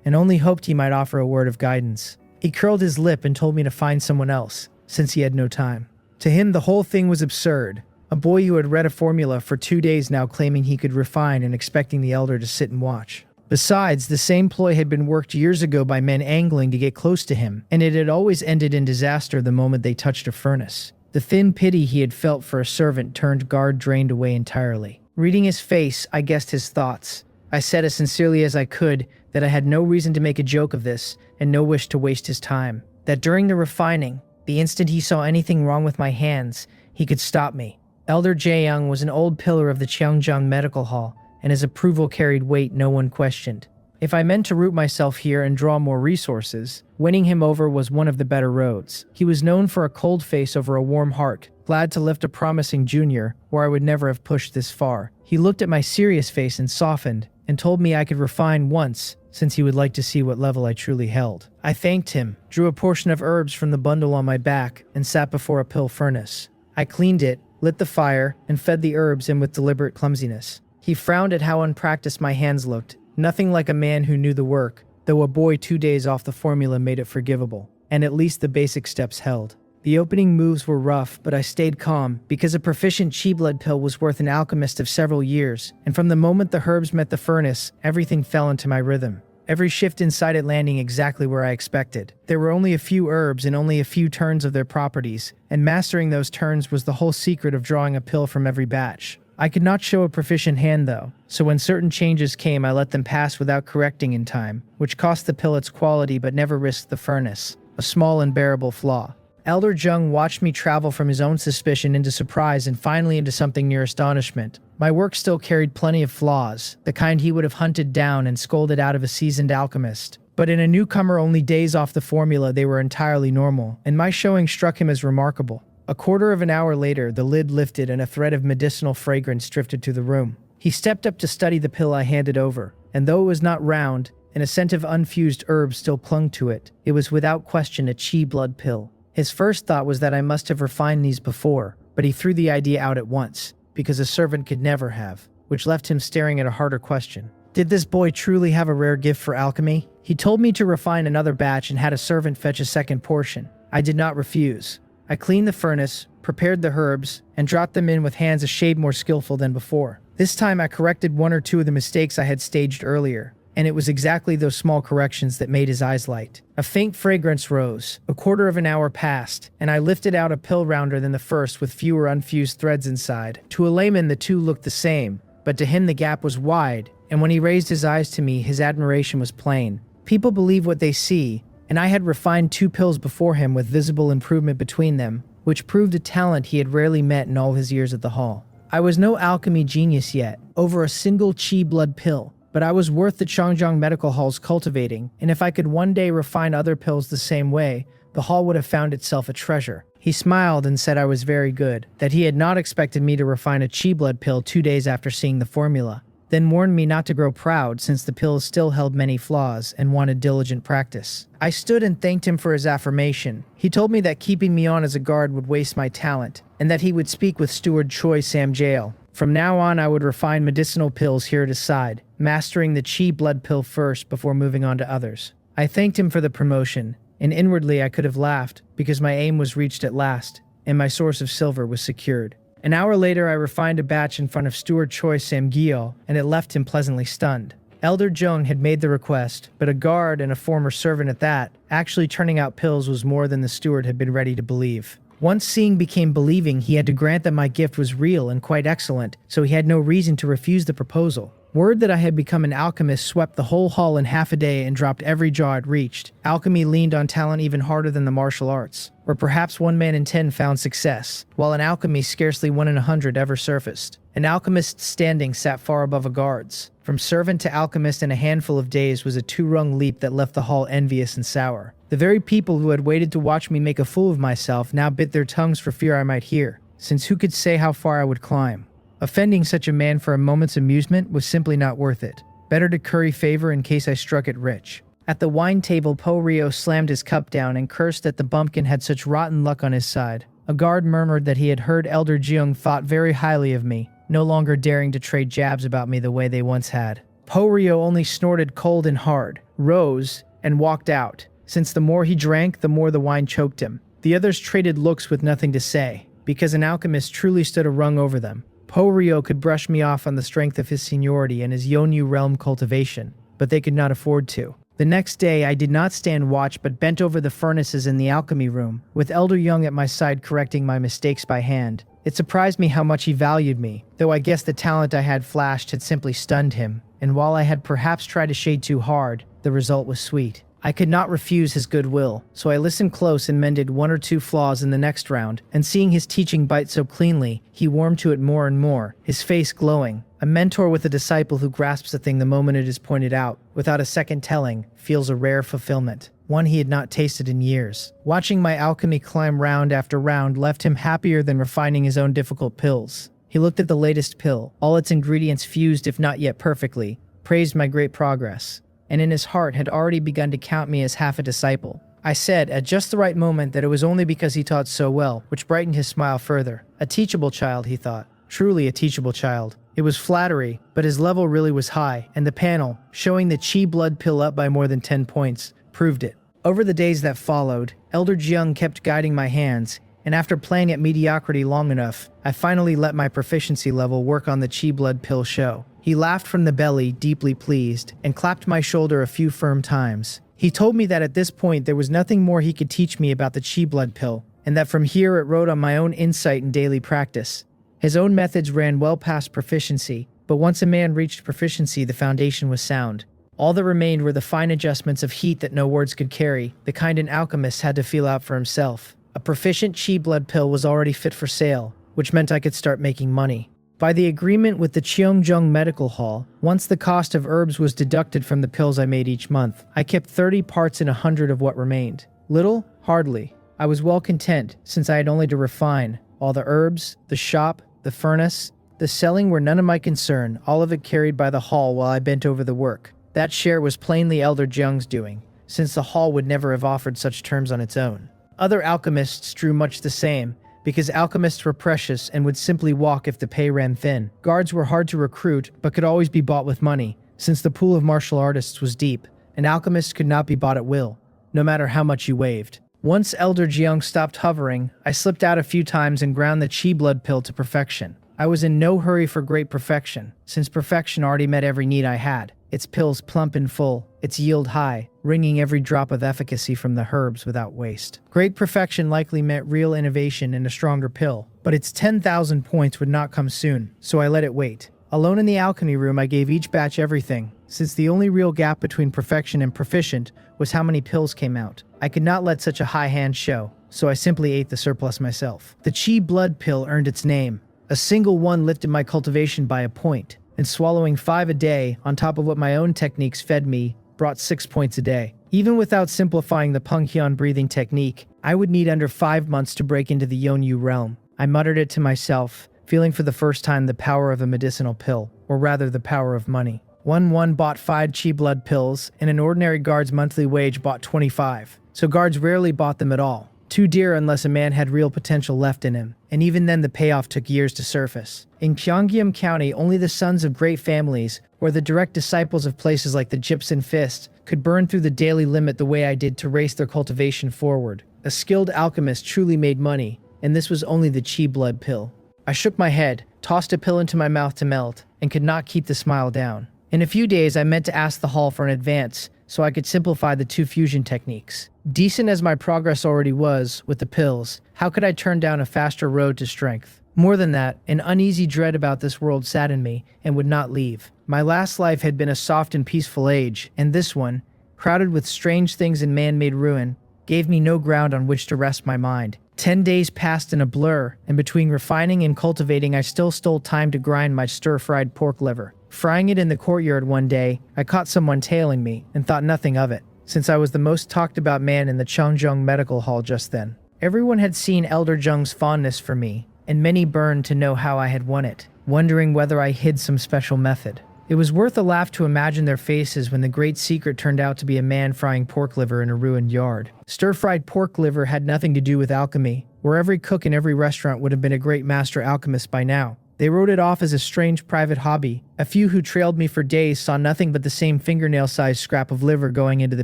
and only hoped he might offer a word of guidance. He curled his lip and told me to find someone else, since he had no time. To him, the whole thing was absurd. A boy who had read a formula for 2 days now claiming he could refine and expecting the elder to sit and watch. Besides, the same ploy had been worked years ago by men angling to get close to him, and it had always ended in disaster the moment they touched a furnace. The thin pity he had felt for a servant turned guard drained away entirely. Reading his face, I guessed his thoughts. I said as sincerely as I could that I had no reason to make a joke of this and no wish to waste his time. That during the refining, the instant he saw anything wrong with my hands, he could stop me. Elder Jaeyoung was an old pillar of the Cheongjiang Medical Hall, and his approval carried weight no one questioned. If I meant to root myself here and draw more resources, winning him over was one of the better roads. He was known for a cold face over a warm heart, glad to lift a promising junior, or I would never have pushed this far. He looked at my serious face and softened, and told me I could refine once, since he would like to see what level I truly held. I thanked him, drew a portion of herbs from the bundle on my back, and sat before a pill furnace. I cleaned it, lit the fire, and fed the herbs in with deliberate clumsiness. He frowned at how unpracticed my hands looked, nothing like a man who knew the work, though a boy 2 days off the formula made it forgivable, and at least the basic steps held. The opening moves were rough, but I stayed calm, because a proficient chi blood pill was worth an alchemist of several years, and from the moment the herbs met the furnace, everything fell into my rhythm. Every shift inside it landing exactly where I expected. There were only a few herbs and only a few turns of their properties, and mastering those turns was the whole secret of drawing a pill from every batch. I could not show a proficient hand though, so when certain changes came I let them pass without correcting in time, which cost the pill its quality but never risked the furnace, a small and bearable flaw. Elder Jung watched me travel from his own suspicion into surprise and finally into something near astonishment. My work still carried plenty of flaws, the kind he would have hunted down and scolded out of a seasoned alchemist. But in a newcomer only days off the formula they were entirely normal, and my showing struck him as remarkable. A quarter of an hour later, the lid lifted and a thread of medicinal fragrance drifted through the room. He stepped up to study the pill I handed over, and though it was not round, and a scent of unfused herbs still clung to it, it was without question a chi blood pill. His first thought was that I must have refined these before, but he threw the idea out at once, because a servant could never have, which left him staring at a harder question. Did this boy truly have a rare gift for alchemy? He told me to refine another batch and had a servant fetch a second portion. I did not refuse. I cleaned the furnace, prepared the herbs, and dropped them in with hands a shade more skillful than before. This time I corrected 1 or 2 of the mistakes I had staged earlier, and it was exactly those small corrections that made his eyes light. A faint fragrance rose, a quarter of an hour passed, and I lifted out a pill rounder than the first with fewer unfused threads inside. To a layman the two looked the same, but to him the gap was wide, and when he raised his eyes to me his admiration was plain. People believe what they see, and I had refined 2 pills before him with visible improvement between them, which proved a talent he had rarely met in all his years at the hall. I was no alchemy genius yet, over a single chi blood pill, but I was worth the Cheongjiang Medical Hall's cultivating, and if I could one day refine other pills the same way, the hall would have found itself a treasure. He smiled and said I was very good, that he had not expected me to refine a chi blood pill 2 days after seeing the formula, then warned me not to grow proud since the pills still held many flaws and wanted diligent practice. I stood and thanked him for his affirmation. He told me that keeping me on as a guard would waste my talent, and that he would speak with Steward Choi Sam-jail. From now on I would refine medicinal pills here at his side, mastering the chi blood pill first before moving on to others. I thanked him for the promotion, and inwardly I could have laughed, because my aim was reached at last, and my source of silver was secured. An hour later, I refined a batch in front of Steward Choi Samgyo, and it left him pleasantly stunned. Elder Jung had made the request, but a guard and a former servant at that, actually turning out pills was more than the steward had been ready to believe. Once seeing became believing, he had to grant that my gift was real and quite excellent, so he had no reason to refuse the proposal. Word that I had become an alchemist swept the whole hall in half a day and dropped every jaw it reached. Alchemy leaned on talent even harder than the martial arts, where perhaps 1 man in 10 found success, while in alchemy scarcely 1 in 100 ever surfaced. An alchemist's standing sat far above a guard's. From servant to alchemist in a handful of days was a 2-rung leap that left the hall envious and sour. The very people who had waited to watch me make a fool of myself now bit their tongues for fear I might hear, since who could say how far I would climb? Offending such a man for a moment's amusement was simply not worth it. Better to curry favor in case I struck it rich. At the wine table, Po Rio slammed his cup down and cursed that the bumpkin had such rotten luck on his side. A guard murmured that he had heard Elder Jeong thought very highly of me, no longer daring to trade jabs about me the way they once had. Po Rio only snorted cold and hard, rose, and walked out, since the more he drank, the more the wine choked him. The others traded looks with nothing to say, because an alchemist truly stood a rung over them. Po Rio could brush me off on the strength of his seniority and his Yonyu realm cultivation, but they could not afford to. The next day, I did not stand watch but bent over the furnaces in the alchemy room, with Elder Young at my side correcting my mistakes by hand. It surprised me how much he valued me, though I guess the talent I had flashed had simply stunned him, and while I had perhaps tried to shade too hard, the result was sweet. I could not refuse his goodwill, so I listened close and mended 1 or 2 flaws in the next round, and seeing his teaching bite so cleanly, he warmed to it more and more, his face glowing. A mentor with a disciple who grasps a thing the moment it is pointed out, without a second telling, feels a rare fulfillment, one he had not tasted in years. Watching my alchemy climb round after round left him happier than refining his own difficult pills. He looked at the latest pill, all its ingredients fused if not yet perfectly, praised my great progress, and in his heart had already begun to count me as half a disciple. I said, at just the right moment, that it was only because he taught so well, which brightened his smile further. A teachable child, he thought. Truly a teachable child. It was flattery, but his level really was high, and the panel, showing the chi blood pill up by more than 10 points, proved it. Over the days that followed, Elder Jiang kept guiding my hands, and after playing at mediocrity long enough, I finally let my proficiency level work on the chi blood pill show. He laughed from the belly, deeply pleased, and clapped my shoulder a few firm times. He told me that at this point there was nothing more he could teach me about the chi blood pill, and that from here it rode on my own insight and daily practice. His own methods ran well past proficiency, but once a man reached proficiency, the foundation was sound. All that remained were the fine adjustments of heat that no words could carry, the kind an alchemist had to feel out for himself. A proficient chi blood pill was already fit for sale, which meant I could start making money. By the agreement with the Cheongjong Medical Hall, once the cost of herbs was deducted from the pills I made each month, I kept 30 parts in 100 of what remained. Little? Hardly. I was well content, since I had only to refine. All the herbs, the shop, the furnace, the selling were none of my concern, all of it carried by the hall while I bent over the work. That share was plainly Elder Jiang's doing, since the hall would never have offered such terms on its own. Other alchemists drew much the same, because alchemists were precious and would simply walk if the pay ran thin. Guards were hard to recruit, but could always be bought with money, since the pool of martial artists was deep, and alchemists could not be bought at will, no matter how much you waved. Once Elder Jiang stopped hovering, I slipped out a few times and ground the chi blood pill to perfection. I was in no hurry for great perfection, since perfection already met every need I had. Its pills plump and full, its yield high, wringing every drop of efficacy from the herbs without waste. Great perfection likely meant real innovation and a stronger pill, but its 10,000 points would not come soon, so I let it wait. Alone in the alchemy room, I gave each batch everything, since the only real gap between perfection and proficient was how many pills came out. I could not let such a high hand show, so I simply ate the surplus myself. The chi blood pill earned its name. A single one lifted my cultivation by a point, and swallowing 5 a day, on top of what my own techniques fed me, brought 6 points a day. Even without simplifying the Penghyun breathing technique, I would need under 5 months to break into the Yonyu realm. I muttered it to myself, feeling for the first time the power of a medicinal pill, or rather the power of money. One bought 5 chi blood pills, and an ordinary guard's monthly wage bought 25, so guards rarely bought them at all. Too dear unless a man had real potential left in him, and even then the payoff took years to surface. In Gyeonggyeom County, only the sons of great families, or the direct disciples of places like the Gypsum Fist, could burn through the daily limit the way I did to race their cultivation forward. A skilled alchemist truly made money, and this was only the chi blood pill. I shook my head, tossed a pill into my mouth to melt, and could not keep the smile down. In a few days, I meant to ask the hall for an advance so I could simplify the 2 fusion techniques. Decent as my progress already was with the pills, how could I turn down a faster road to strength? More than that, an uneasy dread about this world saddened me and would not leave. My last life had been a soft and peaceful age, and this one, crowded with strange things and man-made ruin, gave me no ground on which to rest my mind. 10 days passed in a blur, and between refining and cultivating I still stole time to grind my stir-fried pork liver. Frying it in the courtyard one day, I caught someone tailing me and thought nothing of it, since I was the most talked about man in the Changzheng Medical Hall just then. Everyone had seen Elder Zheng's fondness for me, and many burned to know how I had won it, wondering whether I hid some special method. It was worth a laugh to imagine their faces when the great secret turned out to be a man frying pork liver in a ruined yard. Stir-fried pork liver had nothing to do with alchemy, where every cook in every restaurant would have been a great master alchemist by now. They wrote it off as a strange private hobby. A few who trailed me for days saw nothing but the same fingernail-sized scrap of liver going into the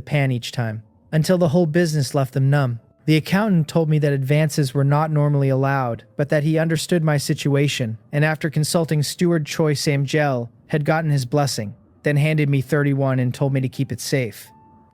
pan each time, until the whole business left them numb. The accountant told me that advances were not normally allowed, but that he understood my situation, and after consulting Steward Choi Samgel, had gotten his blessing, then handed me 31 and told me to keep it safe.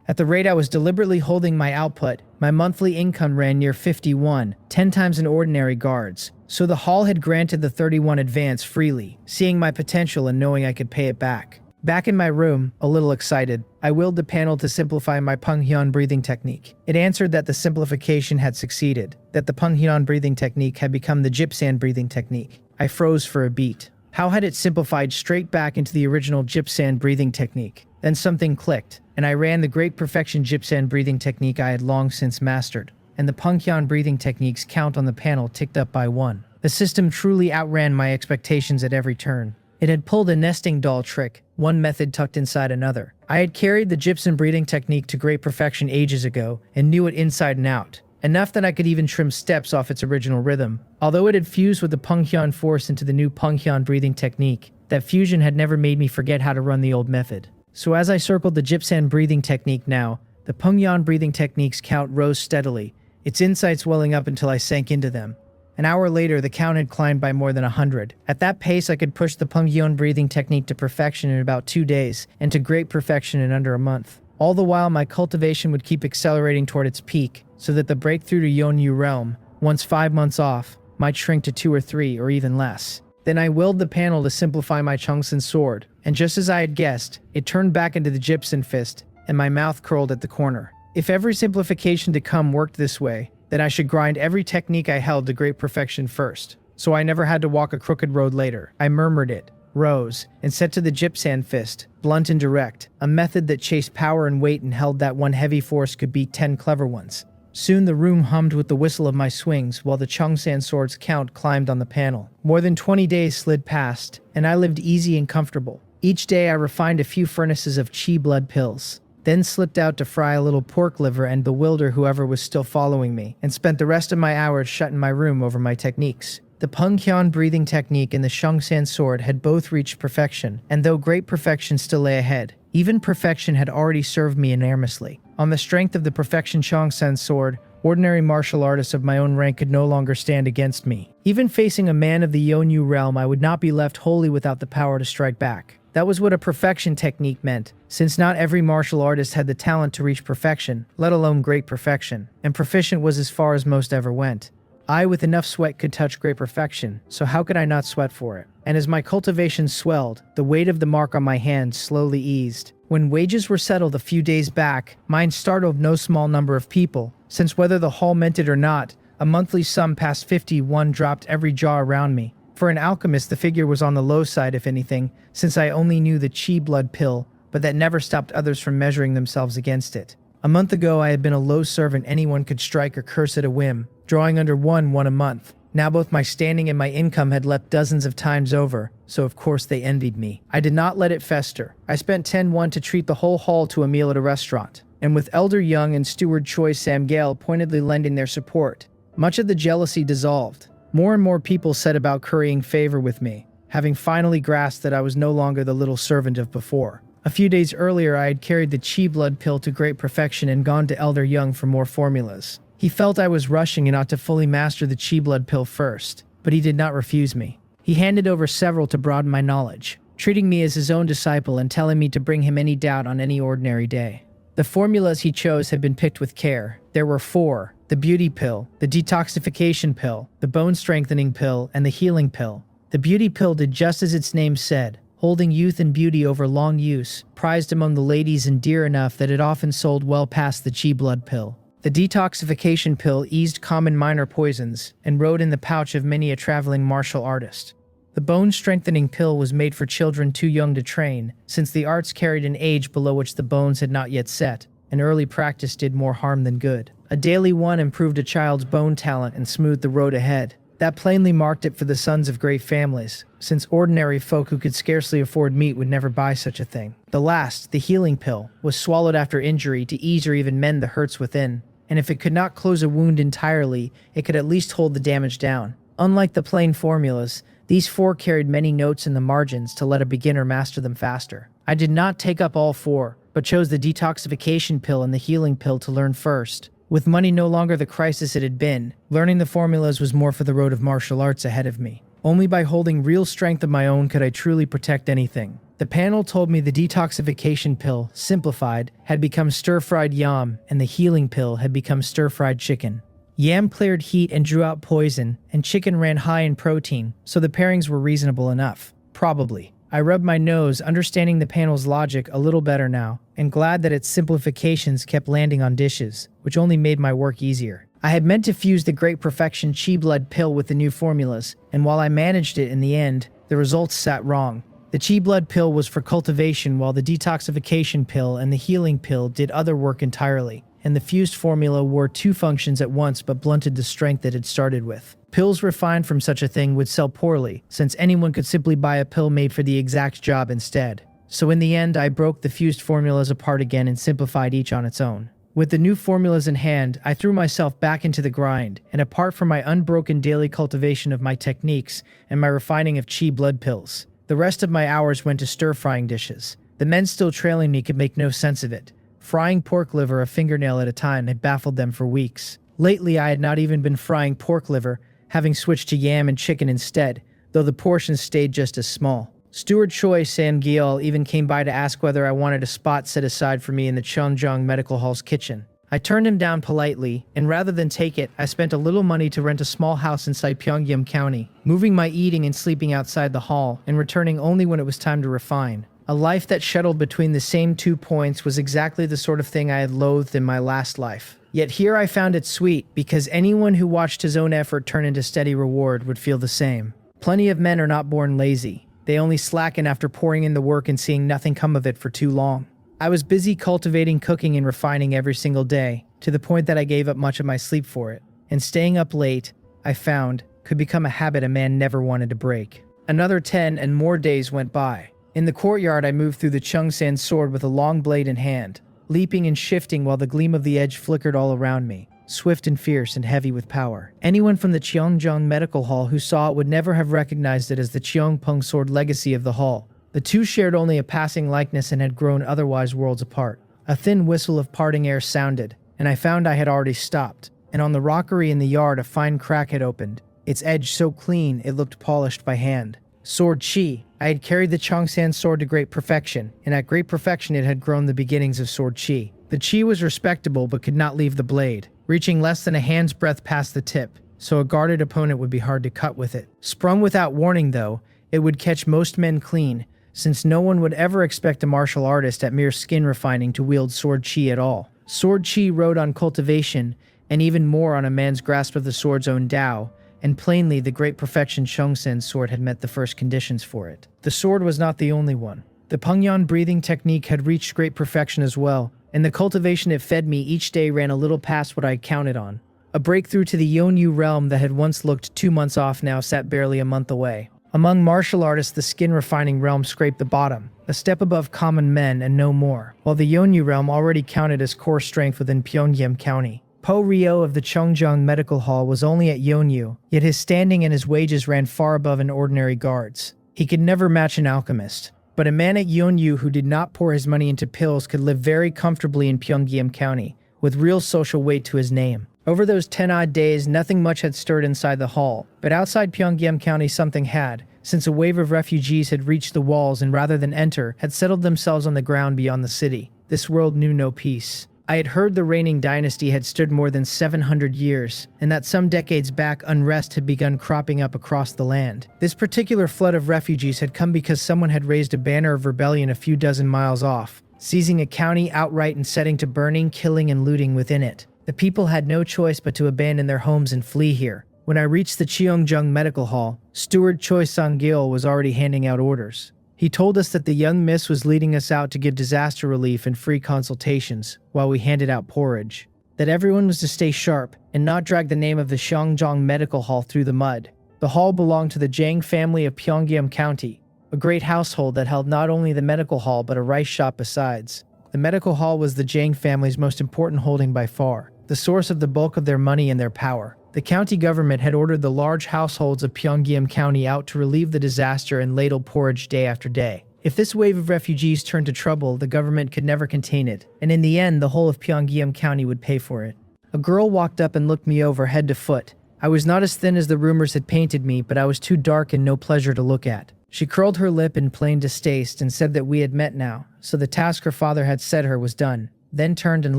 At the rate I was deliberately holding my output, my monthly income ran near 51, 10 times an ordinary guard's, so the hall had granted the 31 advance freely, seeing my potential and knowing I could pay it back. Back in my room, a little excited, I willed the panel to simplify my Penghyun breathing technique. It answered that the simplification had succeeded, that the Penghyun breathing technique had become the Gypsand breathing technique. I froze for a beat. How had it simplified straight back into the original Gypsand breathing technique? Then something clicked, and I ran the great perfection Gypsand breathing technique I had long since mastered, and the Penghyun breathing technique's count on the panel ticked up by 1. The system truly outran my expectations at every turn. It had pulled a nesting doll trick, one method tucked inside another. I had carried the Gypsum breathing technique to great perfection ages ago and knew it inside and out, enough that I could even trim steps off its original rhythm. Although it had fused with the Penghyun force into the new Penghyun breathing technique, that fusion had never made me forget how to run the old method. So as I circled the Gypsand breathing technique now, the Penghyun breathing technique's count rose steadily, its insights welling up until I sank into them. An hour later, the count had climbed by more than 100. At that pace, I could push the Penghyun breathing technique to perfection in about 2 days, and to great perfection in under a month. All the while, my cultivation would keep accelerating toward its peak, so that the breakthrough to Yonyu realm, once 5 months off, might shrink to 2 or 3, or even less. Then I willed the panel to simplify my Chungsan sword, and just as I had guessed, it turned back into the Gypsum fist, and my mouth curled at the corner. If every simplification to come worked this way, then I should grind every technique I held to great perfection first, so I never had to walk a crooked road later. I murmured it, rose, and set to the Gypsand fist, blunt and direct, a method that chased power and weight and held that one heavy force could beat 10 clever ones. Soon the room hummed with the whistle of my swings while the Chungsan sword's count climbed on the panel. More than 20 days slid past, and I lived easy and comfortable. Each day I refined a few furnaces of chi blood pills, then slipped out to fry a little pork liver and bewilder whoever was still following me, and spent the rest of my hours shut in my room over my techniques. The Penghyun breathing technique and the Chungsan sword had both reached perfection, and though great perfection still lay ahead, even perfection had already served me enormously. On the strength of the perfection Chungsan sword, ordinary martial artists of my own rank could no longer stand against me. Even facing a man of the Yonyu realm, I would not be left wholly without the power to strike back. That was what a perfection technique meant, since not every martial artist had the talent to reach perfection, let alone great perfection, and proficient was as far as most ever went. I, with enough sweat, could touch great perfection, so how could I not sweat for it? And as my cultivation swelled, the weight of the mark on my hand slowly eased. When wages were settled a few days back, mine startled no small number of people, since whether the hall meant it or not, a monthly sum past 51 dropped every jaw around me. For an alchemist, the figure was on the low side, if anything, since I only knew the chi blood pill, but that never stopped others from measuring themselves against it. A month ago, I had been a low servant anyone could strike or curse at a whim, drawing under one a month. Now both my standing and my income had leapt dozens of times over, so of course they envied me. I did not let it fester. I spent 10-1 to treat the whole hall to a meal at a restaurant, and with Elder Young and Steward Choi Samgale pointedly lending their support, much of the jealousy dissolved. More and more people set about currying favor with me, having finally grasped that I was no longer the little servant of before. A few days earlier, I had carried the chi blood pill to great perfection and gone to Elder Young for more formulas. He felt I was rushing and ought to fully master the chi blood pill first, but he did not refuse me. He handed over several to broaden my knowledge, treating me as his own disciple and telling me to bring him any doubt on any ordinary day. The formulas he chose had been picked with care. There were 4: the beauty pill, the detoxification pill, the bone strengthening pill, and the healing pill. The beauty pill did just as its name said, holding youth and beauty over long use, prized among the ladies and dear enough that it often sold well past the chi blood pill. The detoxification pill eased common minor poisons and rode in the pouch of many a traveling martial artist. The bone-strengthening pill was made for children too young to train, since the arts carried an age below which the bones had not yet set, and early practice did more harm than good. A daily one improved a child's bone talent and smoothed the road ahead. That plainly marked it for the sons of great families, since ordinary folk who could scarcely afford meat would never buy such a thing. The last, the healing pill, was swallowed after injury to ease or even mend the hurts within, and if it could not close a wound entirely, it could at least hold the damage down. Unlike the plain formulas, these 4 carried many notes in the margins to let a beginner master them faster. I did not take up all 4, but chose the detoxification pill and the healing pill to learn first. With money no longer the crisis it had been, learning the formulas was more for the road of martial arts ahead of me. Only by holding real strength of my own could I truly protect anything. The panel told me the detoxification pill, simplified, had become stir-fried yam, and the healing pill had become stir-fried chicken. Yam cleared heat and drew out poison, and chicken ran high in protein, so the pairings were reasonable enough. Probably. I rubbed my nose, understanding the panel's logic a little better now, and glad that its simplifications kept landing on dishes, which only made my work easier. I had meant to fuse the Great Perfection Chi Blood pill with the new formulas, and while I managed it in the end, the results sat wrong. The Chi Blood pill was for cultivation, while the detoxification pill and the healing pill did other work entirely, and the fused formula wore 2 functions at once but blunted the strength it had started with. Pills refined from such a thing would sell poorly, since anyone could simply buy a pill made for the exact job instead. So in the end, I broke the fused formulas apart again and simplified each on its own. With the new formulas in hand, I threw myself back into the grind, and apart from my unbroken daily cultivation of my techniques and my refining of Chi blood pills, the rest of my hours went to stir-frying dishes. The men still trailing me could make no sense of it. Frying pork liver a fingernail at a time had baffled them for weeks. Lately, I had not even been frying pork liver, having switched to yam and chicken instead, though the portions stayed just as small. Steward Choi Sam-gyeol even came by to ask whether I wanted a spot set aside for me in the Cheongjong Medical Hall's kitchen. I turned him down politely, and rather than take it, I spent a little money to rent a small house inside Pyongyang County, moving my eating and sleeping outside the hall, and returning only when it was time to refine. A life that shuttled between the same 2 points was exactly the sort of thing I had loathed in my last life. Yet here I found it sweet, because anyone who watched his own effort turn into steady reward would feel the same. Plenty of men are not born lazy. They only slacken after pouring in the work and seeing nothing come of it for too long. I was busy cultivating, cooking, and refining every single day, to the point that I gave up much of my sleep for it. And staying up late, I found, could become a habit a man never wanted to break. Another 10 and more days went by. In the courtyard, I moved through the Chungsan sword with a long blade in hand, leaping and shifting while the gleam of the edge flickered all around me, swift and fierce and heavy with power. Anyone from the Cheongjong Medical Hall who saw it would never have recognized it as the Cheongpung sword legacy of the hall. The two shared only a passing likeness and had grown otherwise worlds apart. A thin whistle of parting air sounded, and I found I had already stopped, and on the rockery in the yard a fine crack had opened, its edge so clean it looked polished by hand. Sword Chi. I had carried the Chongsan sword to great perfection, and at great perfection it had grown the beginnings of Sword Chi. The Chi was respectable but could not leave the blade, reaching less than a hand's breadth past the tip, so a guarded opponent would be hard to cut with it. Sprung without warning though, it would catch most men clean, since no one would ever expect a martial artist at mere skin refining to wield Sword Chi at all. Sword Chi rode on cultivation, and even more on a man's grasp of the sword's own Tao, and plainly the great perfection Chongsen's sword had met the first conditions for it. The sword was not the only one. The Pengyan breathing technique had reached great perfection as well, and the cultivation it fed me each day ran a little past what I had counted on. A breakthrough to the Yeonyu realm that had once looked 2 months off now sat barely a month away. Among martial artists, the skin refining realm scraped the bottom, a step above common men and no more, while the Yeonyu realm already counted as core strength within Pyongyang County. Po Ryo of the Cheongjong Medical Hall was only at Yeonyu, yet his standing and his wages ran far above an ordinary guard's. He could never match an alchemist, but a man at Yeonyu who did not pour his money into pills could live very comfortably in Pyongyang County, with real social weight to his name. Over those 10-odd days, nothing much had stirred inside the hall, but outside Pyongyang County something had, since a wave of refugees had reached the walls and rather than enter, had settled themselves on the ground beyond the city. This world knew no peace. I had heard the reigning dynasty had stood more than 700 years, and that some decades back unrest had begun cropping up across the land. This particular flood of refugees had come because someone had raised a banner of rebellion a few dozen miles off, seizing a county outright and setting to burning, killing, and looting within it. The people had no choice but to abandon their homes and flee here. When I reached the Cheongjong Medical Hall, Steward Choi Sang-gil was already handing out orders. He told us that the young miss was leading us out to give disaster relief and free consultations, while we handed out porridge. That everyone was to stay sharp and not drag the name of the Cheongjong Medical Hall through the mud. The hall belonged to the Jang family of Pyongyang County, a great household that held not only the medical hall but a rice shop besides. The medical hall was the Jang family's most important holding by far, the source of the bulk of their money and their power. The county government had ordered the large households of Pyongyang County out to relieve the disaster and ladle porridge day after day. If this wave of refugees turned to trouble, the government could never contain it, and in the end, the whole of Pyongyang County would pay for it. A girl walked up and looked me over head to foot. I was not as thin as the rumors had painted me, but I was too dark and no pleasure to look at. She curled her lip in plain distaste and said that we had met now, so the task her father had set her was done, then turned and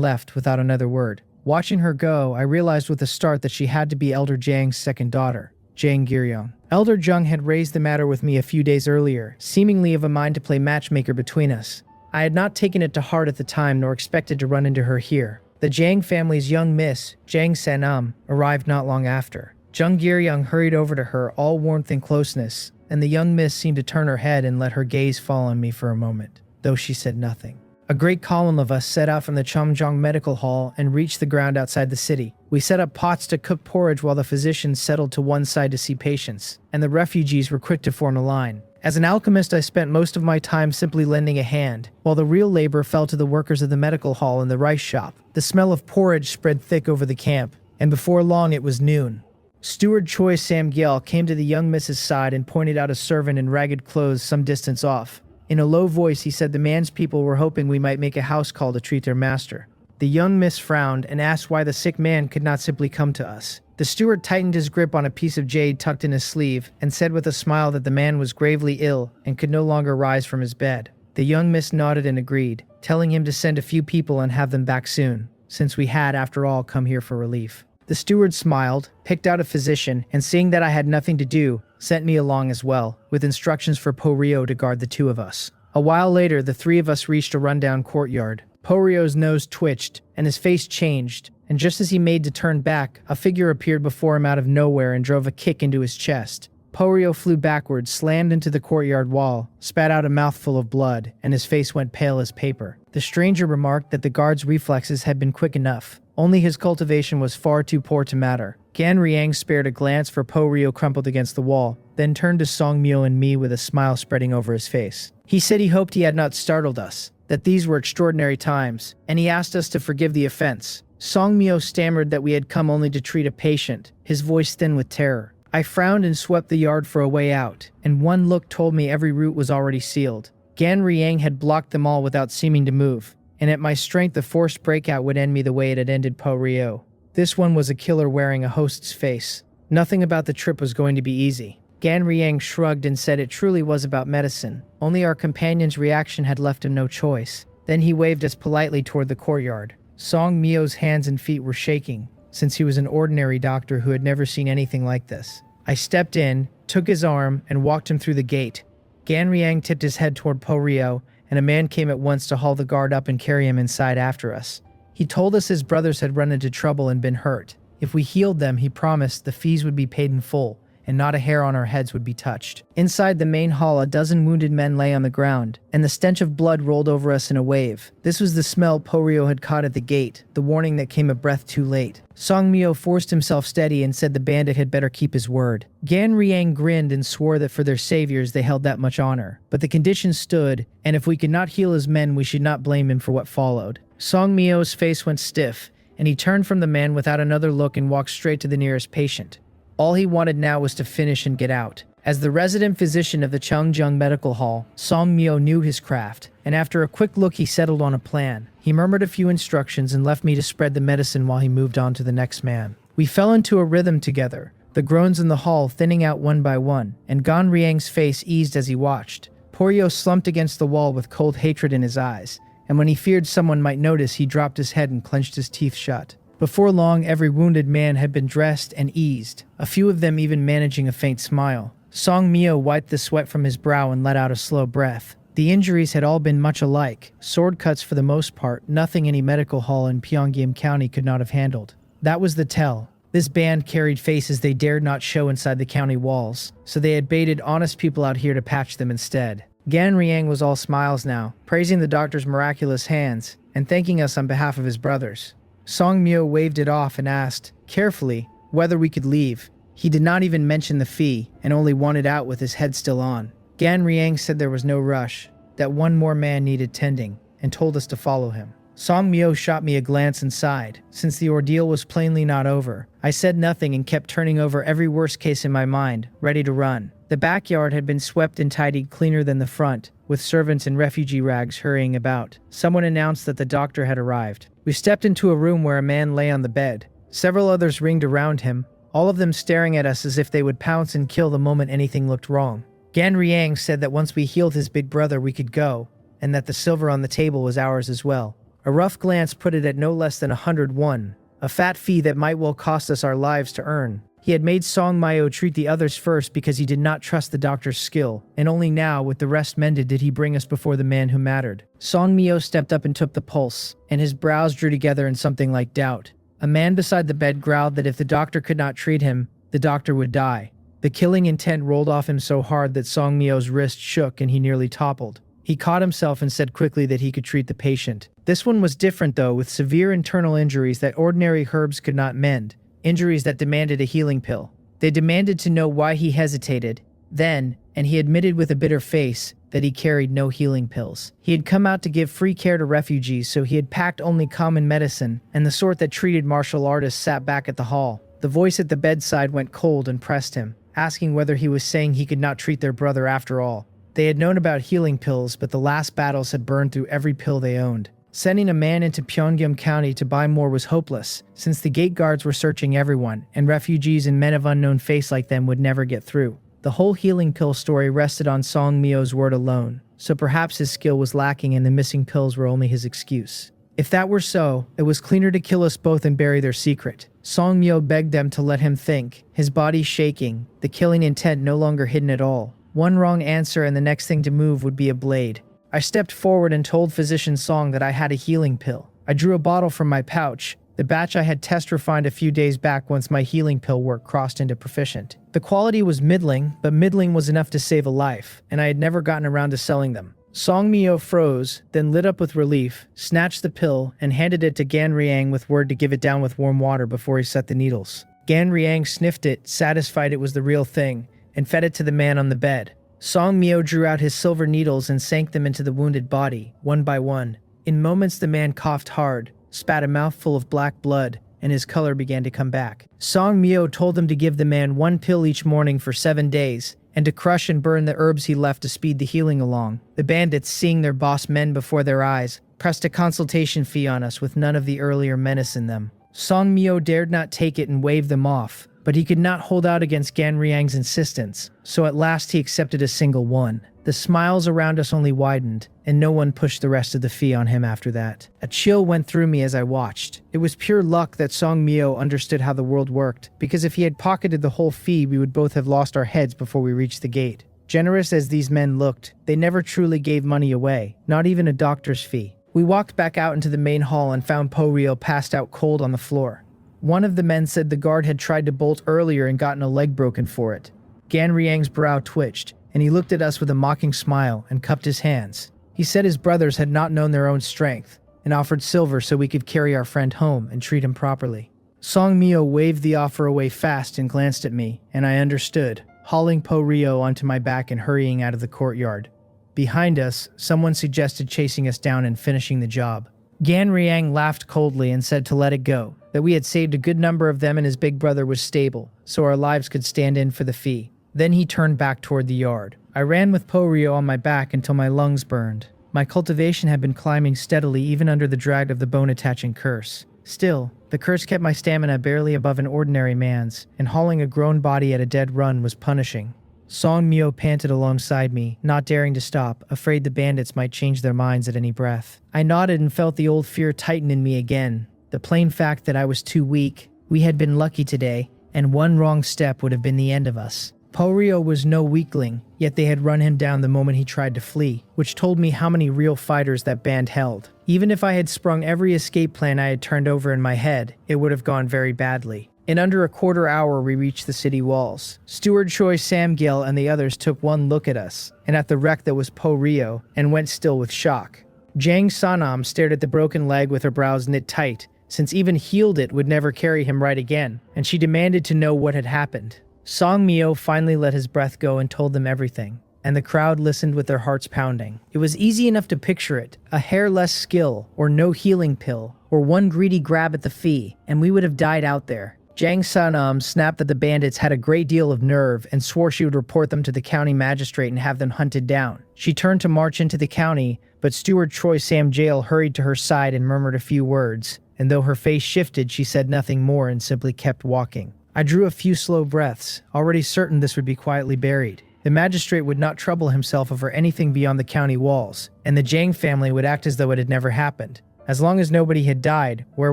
left without another word. Watching her go, I realized with a start that she had to be Elder Jang's second daughter, Jang Giryong. Elder Jung had raised the matter with me a few days earlier, seemingly of a mind to play matchmaker between us. I had not taken it to heart at the time nor expected to run into her here. The Jang family's young miss, Jang Sanam, arrived not long after. Jung Giryong hurried over to her, all warmth and closeness, and the young miss seemed to turn her head and let her gaze fall on me for a moment, though she said nothing. A great column of us set out from the Cheongjong Medical Hall and reached the ground outside the city. We set up pots to cook porridge while the physicians settled to one side to see patients, and the refugees were quick to form a line. As an alchemist, I spent most of my time simply lending a hand, while the real labor fell to the workers of the medical hall and the rice shop. The smell of porridge spread thick over the camp, and before long it was noon. Steward Choi Sam-gyal came to the young miss's side and pointed out a servant in ragged clothes some distance off. In a low voice, he said the man's people were hoping we might make a house call to treat their master. The young miss frowned and asked why the sick man could not simply come to us. The steward tightened his grip on a piece of jade tucked in his sleeve and said with a smile that the man was gravely ill and could no longer rise from his bed. The young miss nodded and agreed, telling him to send a few people and have them back soon, since we had, after all, come here for relief. The steward smiled, picked out a physician, and seeing that I had nothing to do, sent me along as well, with instructions for Po-ryo to guard the two of us. A while later, the three of us reached a rundown courtyard. Po-ryo's nose twitched, and his face changed, and just as he made to turn back, a figure appeared before him out of nowhere and drove a kick into his chest. Po-ryo flew backwards, slammed into the courtyard wall, spat out a mouthful of blood, and his face went pale as paper. The stranger remarked that the guard's reflexes had been quick enough. Only his cultivation was far too poor to matter. Gan Riang spared a glance for Po-ryo crumpled against the wall, then turned to Song Myo and me with a smile spreading over his face. He said he hoped he had not startled us, that these were extraordinary times, and he asked us to forgive the offense. Song Myo stammered that we had come only to treat a patient, his voice thin with terror. I frowned and swept the yard for a way out, and one look told me every route was already sealed. Gan Riang had blocked them all without seeming to move, and at my strength the forced breakout would end me the way it had ended Po-ryo. This one was a killer wearing a host's face. Nothing about the trip was going to be easy. Gan Riang shrugged and said it truly was about medicine. Only our companion's reaction had left him no choice. Then he waved us politely toward the courtyard. Song Myo's hands and feet were shaking, since he was an ordinary doctor who had never seen anything like this. I stepped in, took his arm, and walked him through the gate. Gan Riang tipped his head toward Po-ryo, and a man came at once to haul the guard up and carry him inside after us. He told us his brothers had run into trouble and been hurt. If we healed them, he promised the fees would be paid in full, and not a hair on our heads would be touched. Inside the main hall, a dozen wounded men lay on the ground, and the stench of blood rolled over us in a wave. This was the smell Po-ryo had caught at the gate, the warning that came a breath too late. Song Myo forced himself steady and said the bandit had better keep his word. Gan Riang grinned and swore that for their saviors they held that much honor. But the conditions stood, and if we could not heal his men, we should not blame him for what followed. Song Myo's face went stiff, and he turned from the man without another look and walked straight to the nearest patient. All he wanted now was to finish and get out. As the resident physician of the Changjiang Medical Hall, Song Mio knew his craft, and after a quick look he settled on a plan. He murmured a few instructions and left me to spread the medicine while he moved on to the next man. We fell into a rhythm together, the groans in the hall thinning out one by one, and Gan Riang's face eased as he watched. Porio slumped against the wall with cold hatred in his eyes, and when he feared someone might notice, he dropped his head and clenched his teeth shut. Before long, every wounded man had been dressed and eased, a few of them even managing a faint smile. Song Mio wiped the sweat from his brow and let out a slow breath. The injuries had all been much alike, sword cuts for the most part, nothing any medical hall in Pyongyang County could not have handled. That was the tell. This band carried faces they dared not show inside the county walls, so they had baited honest people out here to patch them instead. Gan Riang was all smiles now, praising the doctor's miraculous hands, and thanking us on behalf of his brothers. Song Mio waved it off and asked, carefully, whether we could leave. He did not even mention the fee, and only wanted out with his head still on. Gan Riang said there was no rush, that one more man needed tending, and told us to follow him. Song Mio shot me a glance and sighed. Since the ordeal was plainly not over, I said nothing and kept turning over every worst case in my mind, ready to run. The backyard had been swept and tidied cleaner than the front, with servants in refugee rags hurrying about. Someone announced that the doctor had arrived. We stepped into a room where a man lay on the bed. Several others ringed around him, all of them staring at us as if they would pounce and kill the moment anything looked wrong. Gan Riang said that once we healed his big brother we could go, and that the silver on the table was ours as well. A rough glance put it at no less than 101, a fat fee that might well cost us our lives to earn. He had made Song Mio treat the others first because he did not trust the doctor's skill, and only now, with the rest mended, did he bring us before the man who mattered. Song Mio stepped up and took the pulse, and his brows drew together in something like doubt. A man beside the bed growled that if the doctor could not treat him, the doctor would die. The killing intent rolled off him so hard that Song Mio's wrist shook and he nearly toppled. He caught himself and said quickly that he could treat the patient. This one was different though, with severe internal injuries that ordinary herbs could not mend, injuries that demanded a healing pill. They demanded to know why he hesitated. Then, and he admitted with a bitter face, that he carried no healing pills. He had come out to give free care to refugees, so he had packed only common medicine, and the sort that treated martial artists sat back at the hall. The voice at the bedside went cold and pressed him, asking whether he was saying he could not treat their brother after all. They had known about healing pills, but the last battles had burned through every pill they owned. Sending a man into Pyongyang County to buy more was hopeless, since the gate guards were searching everyone, and refugees and men of unknown face like them would never get through. The whole healing pill story rested on Song Mio's word alone, so perhaps his skill was lacking and the missing pills were only his excuse. If that were so, it was cleaner to kill us both and bury their secret. Song Mio begged them to let him think, his body shaking, the killing intent no longer hidden at all. One wrong answer and the next thing to move would be a blade. I stepped forward and told Physician Song that I had a healing pill. I drew a bottle from my pouch, the batch I had test refined a few days back once my healing pill work crossed into proficient. The quality was middling, but middling was enough to save a life, and I had never gotten around to selling them. Song Mio froze, then lit up with relief, snatched the pill, and handed it to Gan Riang with word to give it down with warm water before he set the needles. Gan Riang sniffed it, satisfied it was the real thing, and fed it to the man on the bed. Song Mio drew out his silver needles and sank them into the wounded body, one by one. In moments the man coughed hard, spat a mouthful of black blood, and his color began to come back. Song Mio told them to give the man one pill each morning for 7 days, and to crush and burn the herbs he left to speed the healing along. The bandits, seeing their boss mend before their eyes, pressed a consultation fee on us with none of the earlier menace in them. Song Mio dared not take it and wave them off, but he could not hold out against Gan Riang's insistence, so at last he accepted a single one. The smiles around us only widened, and no one pushed the rest of the fee on him after that. A chill went through me as I watched. It was pure luck that Song Mio understood how the world worked, because if he had pocketed the whole fee, we would both have lost our heads before we reached the gate. Generous as these men looked, they never truly gave money away, not even a doctor's fee. We walked back out into the main hall and found Po Rio passed out cold on the floor. One of the men said the guard had tried to bolt earlier and gotten a leg broken for it. Gan Riang's brow twitched, and he looked at us with a mocking smile and cupped his hands. He said his brothers had not known their own strength, and offered silver so we could carry our friend home and treat him properly. Song Mio waved the offer away fast and glanced at me, and I understood, hauling Po Rio onto my back and hurrying out of the courtyard. Behind us, someone suggested chasing us down and finishing the job. Gan Riang laughed coldly and said to let it go, that we had saved a good number of them and his big brother was stable, so our lives could stand in for the fee. Then he turned back toward the yard. I ran with Po-ryo on my back until my lungs burned. My cultivation had been climbing steadily even under the drag of the bone-attaching curse. Still, the curse kept my stamina barely above an ordinary man's, and hauling a grown body at a dead run was punishing. Song Myo panted alongside me, not daring to stop, afraid the bandits might change their minds at any breath. I nodded and felt the old fear tighten in me again. The plain fact that I was too weak. We had been lucky today, and one wrong step would have been the end of us. Po-ryo was no weakling, yet they had run him down the moment he tried to flee, which told me how many real fighters that band held. Even if I had sprung every escape plan I had turned over in my head, it would have gone very badly. In under a quarter hour we reached the city walls. Steward Choi Samgil and the others took one look at us, and at the wreck that was Po-ryo, and went still with shock. Jang Sanam stared at the broken leg with her brows knit tight, since even healed it would never carry him right again, and she demanded to know what had happened. Song Myo finally let his breath go and told them everything, and the crowd listened with their hearts pounding. It was easy enough to picture it, a hair less skill, or no healing pill, or one greedy grab at the fee, and we would have died out there. Jang Sanam snapped that the bandits had a great deal of nerve and swore she would report them to the county magistrate and have them hunted down. She turned to march into the county, but Steward Choi Samgil hurried to her side and murmured a few words, and though her face shifted, she said nothing more and simply kept walking. I drew a few slow breaths, already certain this would be quietly buried. The magistrate would not trouble himself over anything beyond the county walls, and the Jang family would act as though it had never happened. As long as nobody had died, where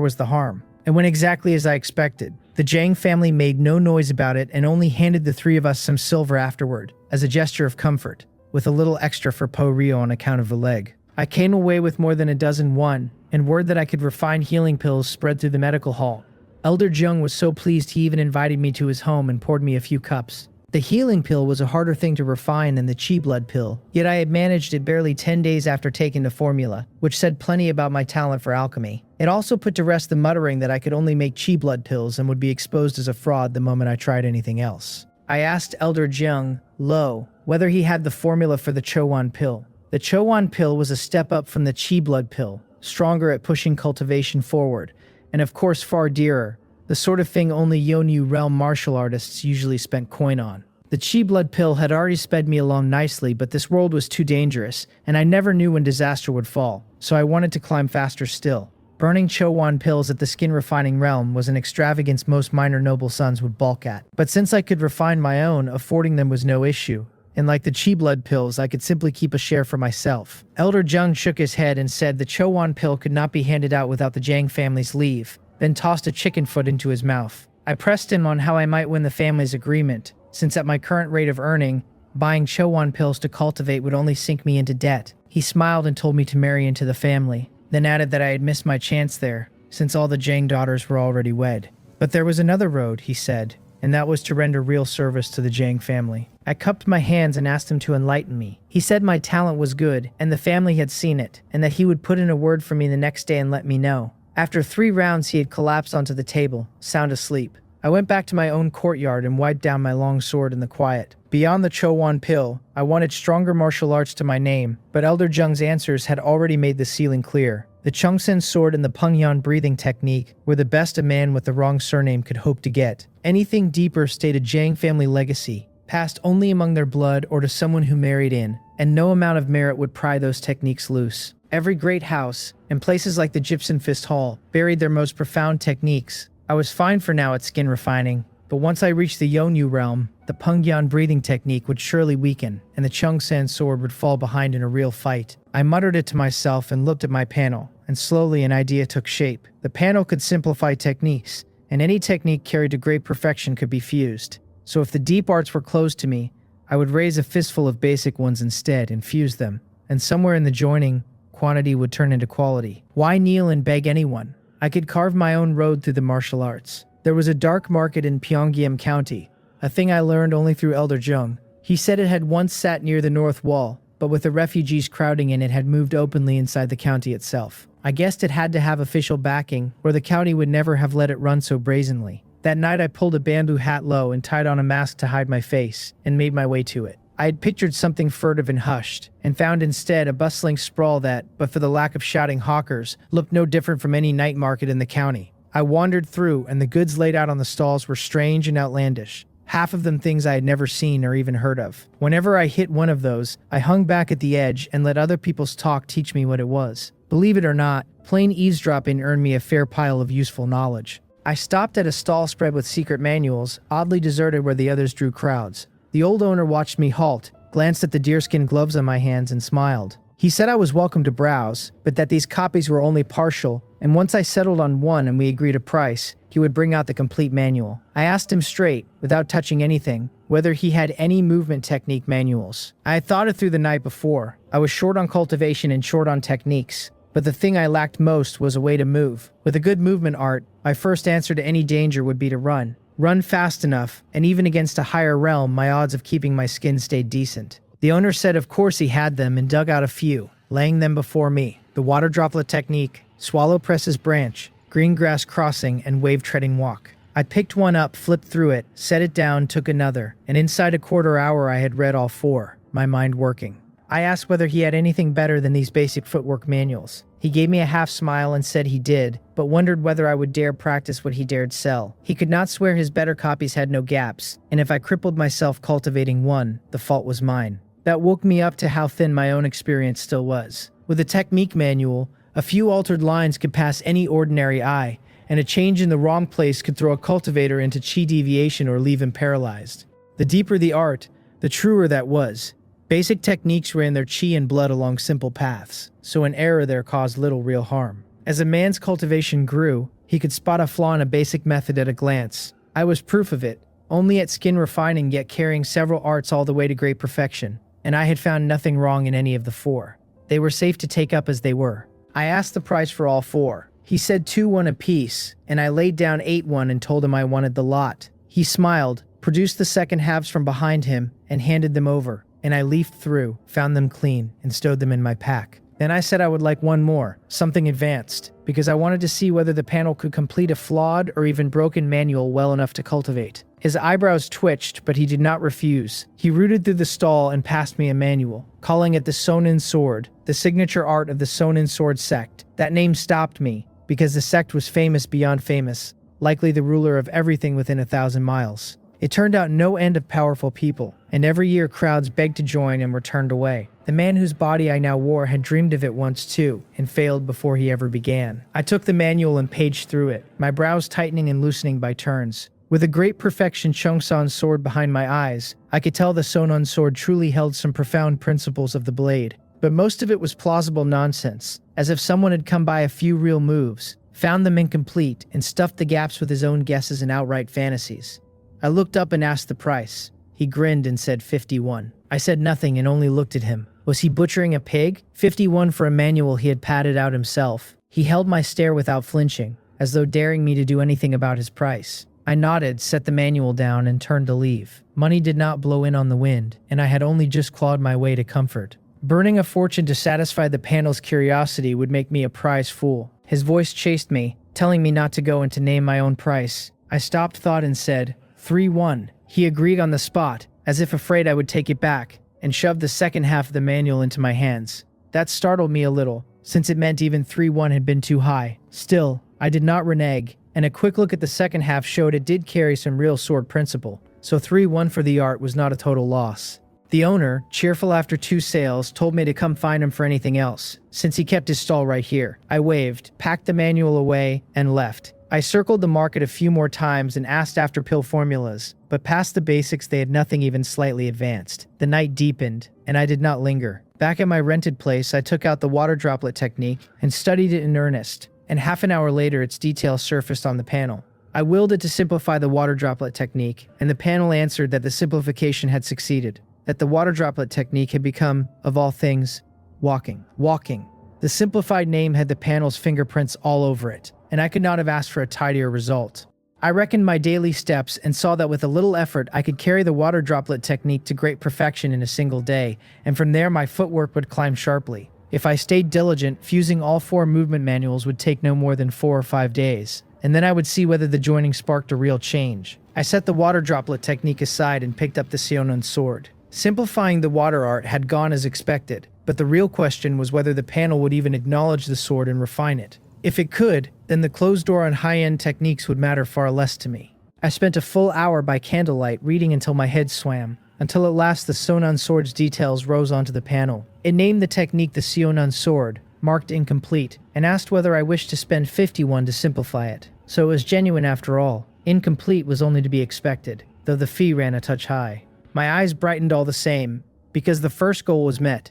was the harm? It went exactly as I expected. The Jang family made no noise about it and only handed the three of us some silver afterward, as a gesture of comfort, with a little extra for Po-ryo on account of the leg. I came away with more than a dozen won, and word that I could refine healing pills spread through the medical hall. Elder Jung was so pleased he even invited me to his home and poured me a few cups. The healing pill was a harder thing to refine than the chi blood pill, yet I had managed it barely 10 days after taking the formula, which said plenty about my talent for alchemy. It also put to rest the muttering that I could only make chi blood pills and would be exposed as a fraud the moment I tried anything else. I asked Elder Jung, Lo, whether he had the formula for the Chowan pill. The Chowan pill was a step up from the chi blood pill, stronger at pushing cultivation forward, and of course far dearer, the sort of thing only Yonyu realm martial artists usually spent coin on. The chi blood pill had already sped me along nicely, but this world was too dangerous, and I never knew when disaster would fall, so I wanted to climb faster still. Burning Chowan pills at the skin refining realm was an extravagance most minor noble sons would balk at, but since I could refine my own, affording them was no issue. And like the chi blood pills, I could simply keep a share for myself. Elder Jung shook his head and said the Chowan pill could not be handed out without the Jang family's leave, then tossed a chicken foot into his mouth. I pressed him on how I might win the family's agreement, since at my current rate of earning, buying Chowan pills to cultivate would only sink me into debt. He smiled and told me to marry into the family, then added that I had missed my chance there, since all the Jang daughters were already wed. But there was another road, he said, and that was to render real service to the Jang family. I cupped my hands and asked him to enlighten me. He said my talent was good, and the family had seen it, and that he would put in a word for me the next day and let me know. After 3 rounds, he had collapsed onto the table, sound asleep. I went back to my own courtyard and wiped down my long sword in the quiet. Beyond the Chowan pill, I wanted stronger martial arts to my name, but Elder Jung's answers had already made the ceiling clear. The Chungsen sword and the Pengyan breathing technique were the best a man with the wrong surname could hope to get. Anything deeper stayed a Jang family legacy, passed only among their blood or to someone who married in, and no amount of merit would pry those techniques loose. Every great house, and places like the Gypsum Fist Hall, buried their most profound techniques. I was fine for now at skin refining, but once I reached the Yonyu realm, the Pengyan breathing technique would surely weaken, and the Chungsan sword would fall behind in a real fight. I muttered it to myself and looked at my panel, and slowly an idea took shape. The panel could simplify techniques, and any technique carried to great perfection could be fused. So if the deep arts were closed to me, I would raise a fistful of basic ones instead and fuse them, and somewhere in the joining, quantity would turn into quality. Why kneel and beg anyone? I could carve my own road through the martial arts. There was a dark market in Pyongyang County, a thing I learned only through Elder Jung. He said it had once sat near the north wall, but with the refugees crowding in, it had moved openly inside the county itself. I guessed it had to have official backing, or the county would never have let it run so brazenly. That night I pulled a bamboo hat low and tied on a mask to hide my face, and made my way to it. I had pictured something furtive and hushed, and found instead a bustling sprawl that, but for the lack of shouting hawkers, looked no different from any night market in the county. I wandered through, and the goods laid out on the stalls were strange and outlandish. half of them things I had never seen or even heard of. Whenever I hit one of those, I hung back at the edge and let other people's talk teach me what it was. Believe it or not, plain eavesdropping earned me a fair pile of useful knowledge. I stopped at a stall spread with secret manuals, oddly deserted where the others drew crowds. The old owner watched me halt, glanced at the deerskin gloves on my hands, and smiled. He said I was welcome to browse, but that these copies were only partial, and once I settled on one and we agreed a price, he would bring out the complete manual. I asked him straight, without touching anything, whether he had any movement technique manuals. I had thought it through the night before. I was short on cultivation and short on techniques, but the thing I lacked most was a way to move. With a good movement art, my first answer to any danger would be to run. Run fast enough, and even against a higher realm, my odds of keeping my skin stayed decent. The owner said of course he had them and dug out a few, laying them before me. The water droplet technique, swallow presses branch, green grass crossing, and wave treading walk. I picked one up, flipped through it, set it down, took another, and inside a quarter hour I had read all four, my mind working. I asked whether he had anything better than these basic footwork manuals. He gave me a half smile and said he did, but wondered whether I would dare practice what he dared sell. He could not swear his better copies had no gaps, and if I crippled myself cultivating one, the fault was mine. That woke me up to how thin my own experience still was. With a technique manual, a few altered lines could pass any ordinary eye, and a change in the wrong place could throw a cultivator into chi deviation or leave him paralyzed. The deeper the art, the truer that was. Basic techniques ran their chi and blood along simple paths, so an error there caused little real harm. As a man's cultivation grew, he could spot a flaw in a basic method at a glance. I was proof of it, only at skin refining yet carrying several arts all the way to great perfection, and I had found nothing wrong in any of the four. They were safe to take up as they were. I asked the price for all four. He said 2-1 apiece, and I laid down 8-1 and told him I wanted the lot. He smiled, produced the second halves from behind him, and handed them over. And I leafed through, found them clean, and stowed them in my pack. Then I said I would like one more, something advanced, because I wanted to see whether the panel could complete a flawed or even broken manual well enough to cultivate. His eyebrows twitched, but he did not refuse. He rooted through the stall and passed me a manual, calling it the Sonin Sword, the signature art of the Sonin Sword sect. That name stopped me, because the sect was famous beyond famous, likely the ruler of everything within 1,000 miles. It turned out no end of powerful people, and every year crowds begged to join and were turned away. The man whose body I now wore had dreamed of it once too, and failed before he ever began. I took the manual and paged through it, my brows tightening and loosening by turns. With a great perfection Chongsan's sword behind my eyes, I could tell the Sonon sword truly held some profound principles of the blade. But most of it was plausible nonsense, as if someone had come by a few real moves, found them incomplete, and stuffed the gaps with his own guesses and outright fantasies. I looked up and asked the price. He grinned and said 51. I said nothing and only looked at him. Was he butchering a pig? 51 for a manual he had padded out himself. He held my stare without flinching, as though daring me to do anything about his price. I nodded, set the manual down, and turned to leave. Money did not blow in on the wind, and I had only just clawed my way to comfort. Burning a fortune to satisfy the panel's curiosity would make me a prize fool. His voice chased me, telling me not to go and to name my own price. I stopped, thought, and said, 3-1. He agreed on the spot, as if afraid I would take it back, and shoved the second half of the manual into my hands. That startled me a little, since it meant even 3-1 had been too high. Still, I did not renege, and a quick look at the second half showed it did carry some real sword principle, so 3-1 for the art was not a total loss. The owner, cheerful after 2 sales, told me to come find him for anything else, since he kept his stall right here. I waved, packed the manual away, and left. I circled the market a few more times and asked after pill formulas, but past the basics they had nothing even slightly advanced. The night deepened, and I did not linger. Back at my rented place, I took out the water droplet technique and studied it in earnest, and half an hour later its details surfaced on the panel. I willed it to simplify the water droplet technique, and the panel answered that the simplification had succeeded, that the water droplet technique had become, of all things, walking. Walking. The simplified name had the panel's fingerprints all over it, and I could not have asked for a tidier result. I reckoned my daily steps and saw that with a little effort I could carry the water droplet technique to great perfection in a single day, and from there my footwork would climb sharply. If I stayed diligent, fusing all 4 movement manuals would take no more than 4 or 5 days, and then I would see whether the joining sparked a real change. I set the water droplet technique aside and picked up the Sionon sword. Simplifying the water art had gone as expected, but the real question was whether the panel would even acknowledge the sword and refine it. If it could, then the closed door on high-end techniques would matter far less to me. I spent a full hour by candlelight reading until my head swam, until at last the Sonon sword's details rose onto the panel. It named the technique the Sionon sword, marked incomplete, and asked whether I wished to spend 51 to simplify it. So it was genuine after all. Incomplete was only to be expected, though the fee ran a touch high. My eyes brightened all the same, because the first goal was met,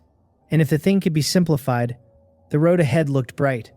and if the thing could be simplified, the road ahead looked bright.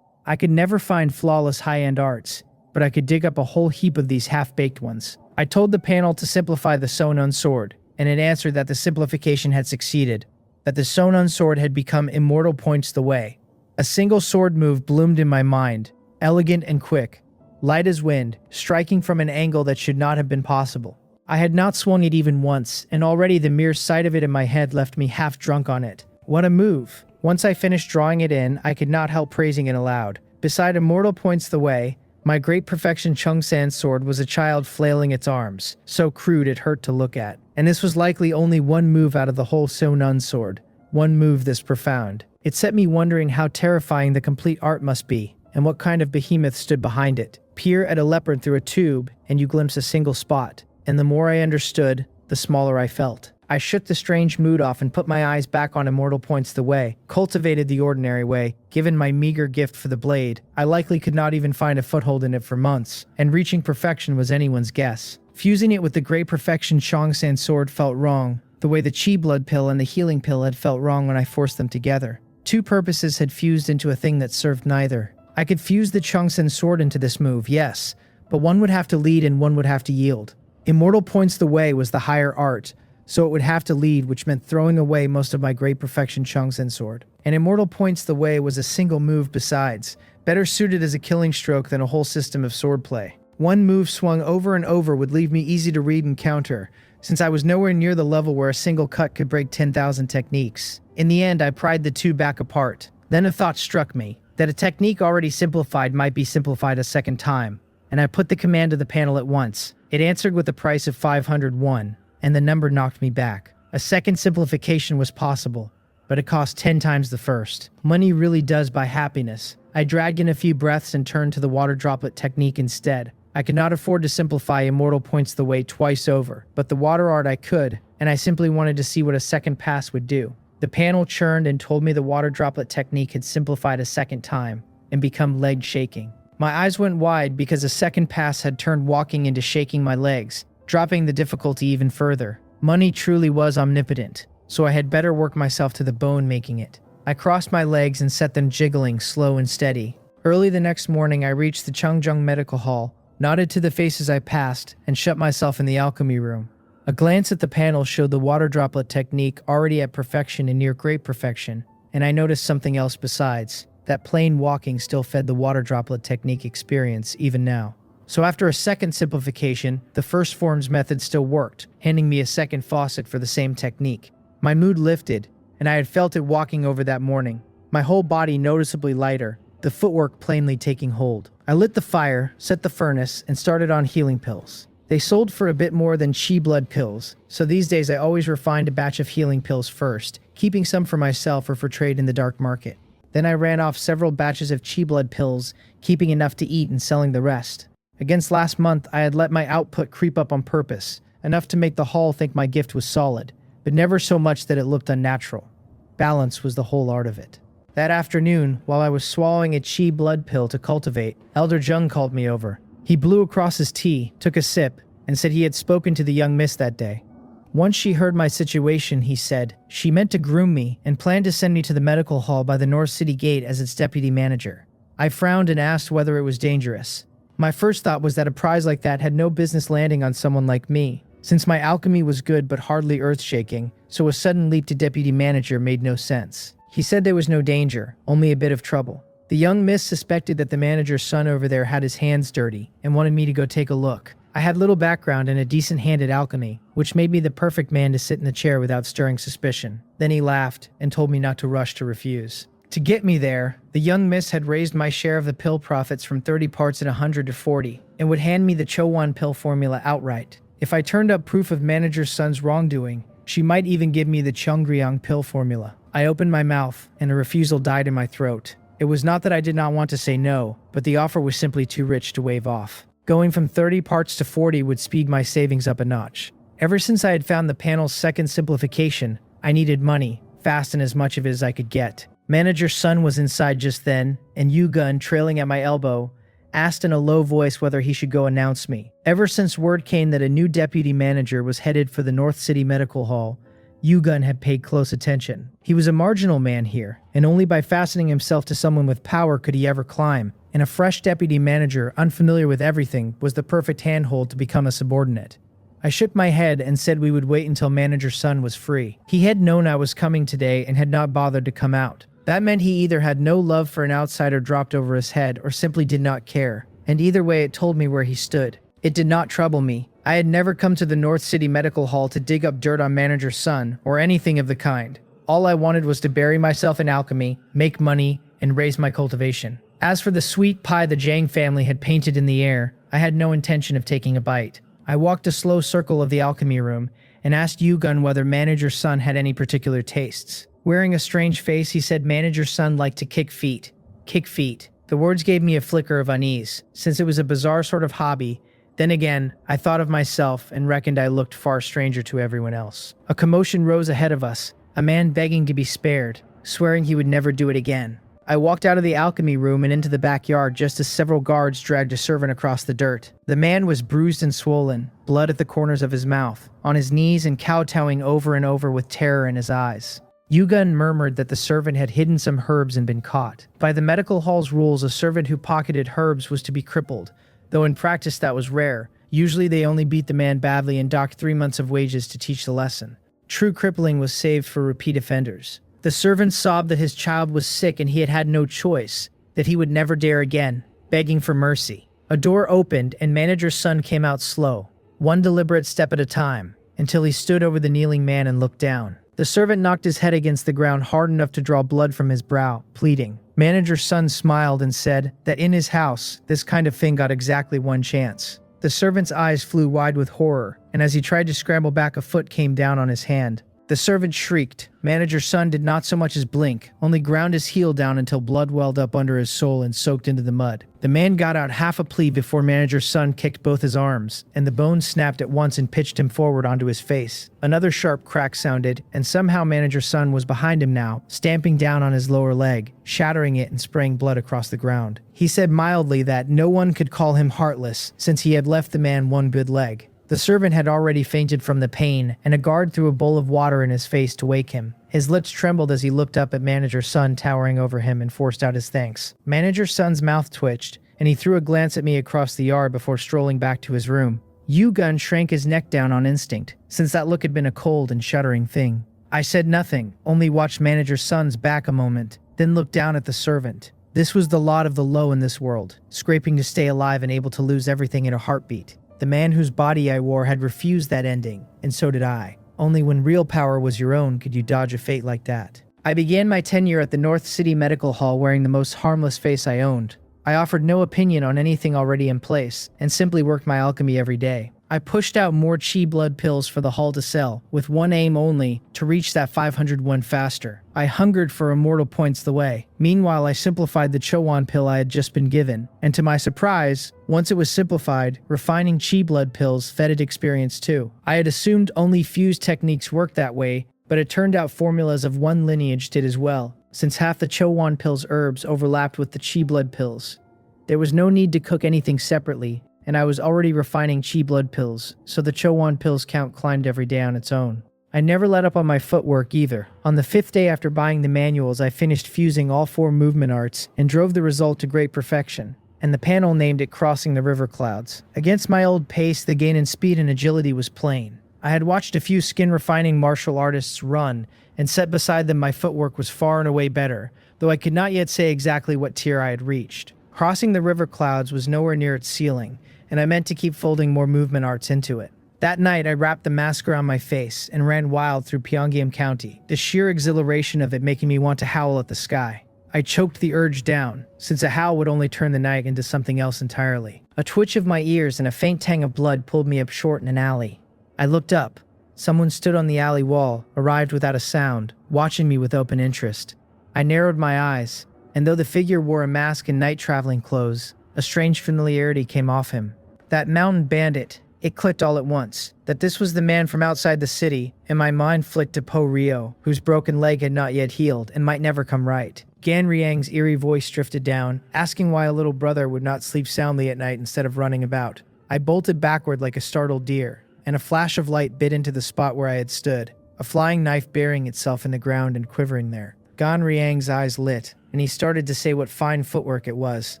I could never find flawless high-end arts, but I could dig up a whole heap of these half-baked ones. I told the panel to simplify the Sonon sword, and it answered that the simplification had succeeded, that the Sonon sword had become immortal points the way. A single sword move bloomed in my mind, elegant and quick, light as wind, striking from an angle that should not have been possible. I had not swung it even once, and already the mere sight of it in my head left me half drunk on it. What a move! Once I finished drawing it in, I could not help praising it aloud. Beside immortal points the way, my great perfection Chungsan sword was a child flailing its arms, so crude it hurt to look at. And this was likely only one move out of the whole Sonon sword, one move this profound. It set me wondering how terrifying the complete art must be, and what kind of behemoth stood behind it. Peer at a leopard through a tube, and you glimpse a single spot, and the more I understood, the smaller I felt. I shook the strange mood off and put my eyes back on immortal points the way, cultivated the ordinary way. Given my meager gift for the blade, I likely could not even find a foothold in it for months, and reaching perfection was anyone's guess. Fusing it with the great perfection Chongsan sword felt wrong, the way the chi blood pill and the healing pill had felt wrong when I forced them together. Two purposes had fused into a thing that served neither. I could fuse the Chongsan sword into this move, yes, but one would have to lead and one would have to yield. Immortal points the way was the higher art, so it would have to lead, which meant throwing away most of my great perfection Chongsan sword. And immortal points the way was a single move besides, better suited as a killing stroke than a whole system of swordplay. One move swung over and over would leave me easy to read and counter, since I was nowhere near the level where a single cut could break 10,000 techniques. In the end, I pried the two back apart. Then a thought struck me, that a technique already simplified might be simplified a second time, and I put the command to the panel at once. It answered with a price of 501. And the number knocked me back. A second simplification was possible, but it cost 10 times the first. Money really does buy happiness. I dragged in a few breaths and turned to the water droplet technique instead. I could not afford to simplify immortal points the way twice over, but the water art I could, and I simply wanted to see what a second pass would do. The panel churned and told me the water droplet technique had simplified a second time and become leg shaking. My eyes went wide because a second pass had turned walking into shaking my legs, dropping the difficulty even further. Money truly was omnipotent, so I had better work myself to the bone making it. I crossed my legs and set them jiggling, slow and steady. Early the next morning, I reached the Chungjung Medical Hall, nodded to the faces I passed, and shut myself in the alchemy room. A glance at the panel showed the water droplet technique already at perfection and near great perfection, and I noticed something else besides. That plain walking still fed the water droplet technique experience even now. So after a second simplification, the first form's method still worked, handing me a second faucet for the same technique. My mood lifted, and I had felt it walking over that morning. My whole body noticeably lighter, the footwork plainly taking hold. I lit the fire, set the furnace, and started on healing pills. They sold for a bit more than chi blood pills, so these days I always refined a batch of healing pills first, keeping some for myself or for trade in the dark market. Then I ran off several batches of chi blood pills, keeping enough to eat and selling the rest. Against last month, I had let my output creep up on purpose, enough to make the hall think my gift was solid, but never so much that it looked unnatural. Balance was the whole art of it. That afternoon, while I was swallowing a chi blood pill to cultivate, Elder Jung called me over. He blew across his tea, took a sip, and said he had spoken to the young miss that day. Once she heard my situation, he said, she meant to groom me and planned to send me to the medical hall by the North City Gate as its deputy manager. I frowned and asked whether it was dangerous. My first thought was that a prize like that had no business landing on someone like me, since my alchemy was good but hardly earth-shaking, so a sudden leap to deputy manager made no sense. He said there was no danger, only a bit of trouble. The young miss suspected that the manager's son over there had his hands dirty and wanted me to go take a look. I had little background and a decent hand at alchemy, which made me the perfect man to sit in the chair without stirring suspicion. Then he laughed and told me not to rush to refuse. To get me there, the young miss had raised my share of the pill profits from 30 parts in 100 to 40, and would hand me the Chowan pill formula outright. If I turned up proof of manager's son's wrongdoing, she might even give me the Chongriang pill formula. I opened my mouth, and a refusal died in my throat. It was not that I did not want to say no, but the offer was simply too rich to wave off. Going from 30 parts to 40 would speed my savings up a notch. Ever since I had found the panel's second simplification, I needed money, fast and as much of it as I could get. Manager's son was inside just then, and Yugun, trailing at my elbow, asked in a low voice whether he should go announce me. Ever since word came that a new deputy manager was headed for the North City Medical Hall, Yugun had paid close attention. He was a marginal man here, and only by fastening himself to someone with power could he ever climb, and a fresh deputy manager, unfamiliar with everything, was the perfect handhold to become a subordinate. I shook my head and said we would wait until Manager's son was free. He had known I was coming today and had not bothered to come out. That meant he either had no love for an outsider dropped over his head or simply did not care, and either way it told me where he stood. It did not trouble me. I had never come to the North City Medical Hall to dig up dirt on Manager's son or anything of the kind. All I wanted was to bury myself in alchemy, make money, and raise my cultivation. As for the sweet pie the Jang family had painted in the air, I had no intention of taking a bite. I walked a slow circle of the alchemy room and asked Yugun whether Manager's son had any particular tastes. Wearing a strange face, he said Manager's son liked to kick feet. Kick feet. The words gave me a flicker of unease, since it was a bizarre sort of hobby. Then again, I thought of myself and reckoned I looked far stranger to everyone else. A commotion rose ahead of us, a man begging to be spared, swearing he would never do it again. I walked out of the alchemy room and into the backyard just as several guards dragged a servant across the dirt. The man was bruised and swollen, blood at the corners of his mouth, on his knees and kowtowing over and over with terror in his eyes. Yugun murmured that the servant had hidden some herbs and been caught. By the medical hall's rules, a servant who pocketed herbs was to be crippled, though in practice that was rare. Usually they only beat the man badly and docked 3 months of wages to teach the lesson. True crippling was saved for repeat offenders. The servant sobbed that his child was sick and he had had no choice, that he would never dare again, begging for mercy. A door opened and Manager's son came out slow, one deliberate step at a time, until he stood over the kneeling man and looked down. The servant knocked his head against the ground hard enough to draw blood from his brow, pleading. Manager's son smiled and said that in his house, this kind of thing got exactly one chance. The servant's eyes flew wide with horror, and as he tried to scramble back, a foot came down on his hand. The servant shrieked. Manager's son did not so much as blink, only ground his heel down until blood welled up under his sole and soaked into the mud. The man got out half a plea before Manager's son kicked both his arms, and the bones snapped at once and pitched him forward onto his face. Another sharp crack sounded, and somehow Manager's son was behind him now, stamping down on his lower leg, shattering it and spraying blood across the ground. He said mildly that no one could call him heartless, since he had left the man one good leg. The servant had already fainted from the pain, and a guard threw a bowl of water in his face to wake him. His lips trembled as he looked up at Manager's son towering over him and forced out his thanks. Manager's son's mouth twitched, and he threw a glance at me across the yard before strolling back to his room. Yugun shrank his neck down on instinct, since that look had been a cold and shuddering thing. I said nothing, only watched Manager's son's back a moment, then looked down at the servant. This was the lot of the low in this world, scraping to stay alive and able to lose everything in a heartbeat. The man whose body I wore had refused that ending, and so did I. Only when real power was your own could you dodge a fate like that. I began my tenure at the North City Medical Hall wearing the most harmless face I owned. I offered no opinion on anything already in place, and simply worked my alchemy every day. I pushed out more chi blood pills for the hall to sell, with one aim only, to reach that 501 faster. I hungered for immortal points the way. Meanwhile, I simplified the Chowan pill I had just been given, and to my surprise, once it was simplified, refining chi blood pills fed it experience too. I had assumed only fused techniques worked that way, but it turned out formulas of one lineage did as well, since half the Chowan pill's herbs overlapped with the chi blood pills. There was no need to cook anything separately, and I was already refining chi blood pills, so the Chowan pills count climbed every day on its own. I never let up on my footwork either. On the 5th day after buying the manuals, I finished fusing all 4 movement arts and drove the result to great perfection, and the panel named it Crossing the River Clouds. Against my old pace, the gain in speed and agility was plain. I had watched a few skin-refining martial artists run, and set beside them my footwork was far and away better, though I could not yet say exactly what tier I had reached. Crossing the River Clouds was nowhere near its ceiling, and I meant to keep folding more movement arts into it. That night, I wrapped the mask around my face and ran wild through Pyongyang County, the sheer exhilaration of it making me want to howl at the sky. I choked the urge down, since a howl would only turn the night into something else entirely. A twitch of my ears and a faint tang of blood pulled me up short in an alley. I looked up. Someone stood on the alley wall, arrived without a sound, watching me with open interest. I narrowed my eyes, and though the figure wore a mask and night traveling clothes, a strange familiarity came off him. That mountain bandit. It clicked all at once, that this was the man from outside the city, and my mind flicked to Po Rio, whose broken leg had not yet healed and might never come right. Gan Riang's eerie voice drifted down, asking why a little brother would not sleep soundly at night instead of running about. I bolted backward like a startled deer, and a flash of light bit into the spot where I had stood, a flying knife burying itself in the ground and quivering there. Gan Riang's eyes lit, and he started to say what fine footwork it was,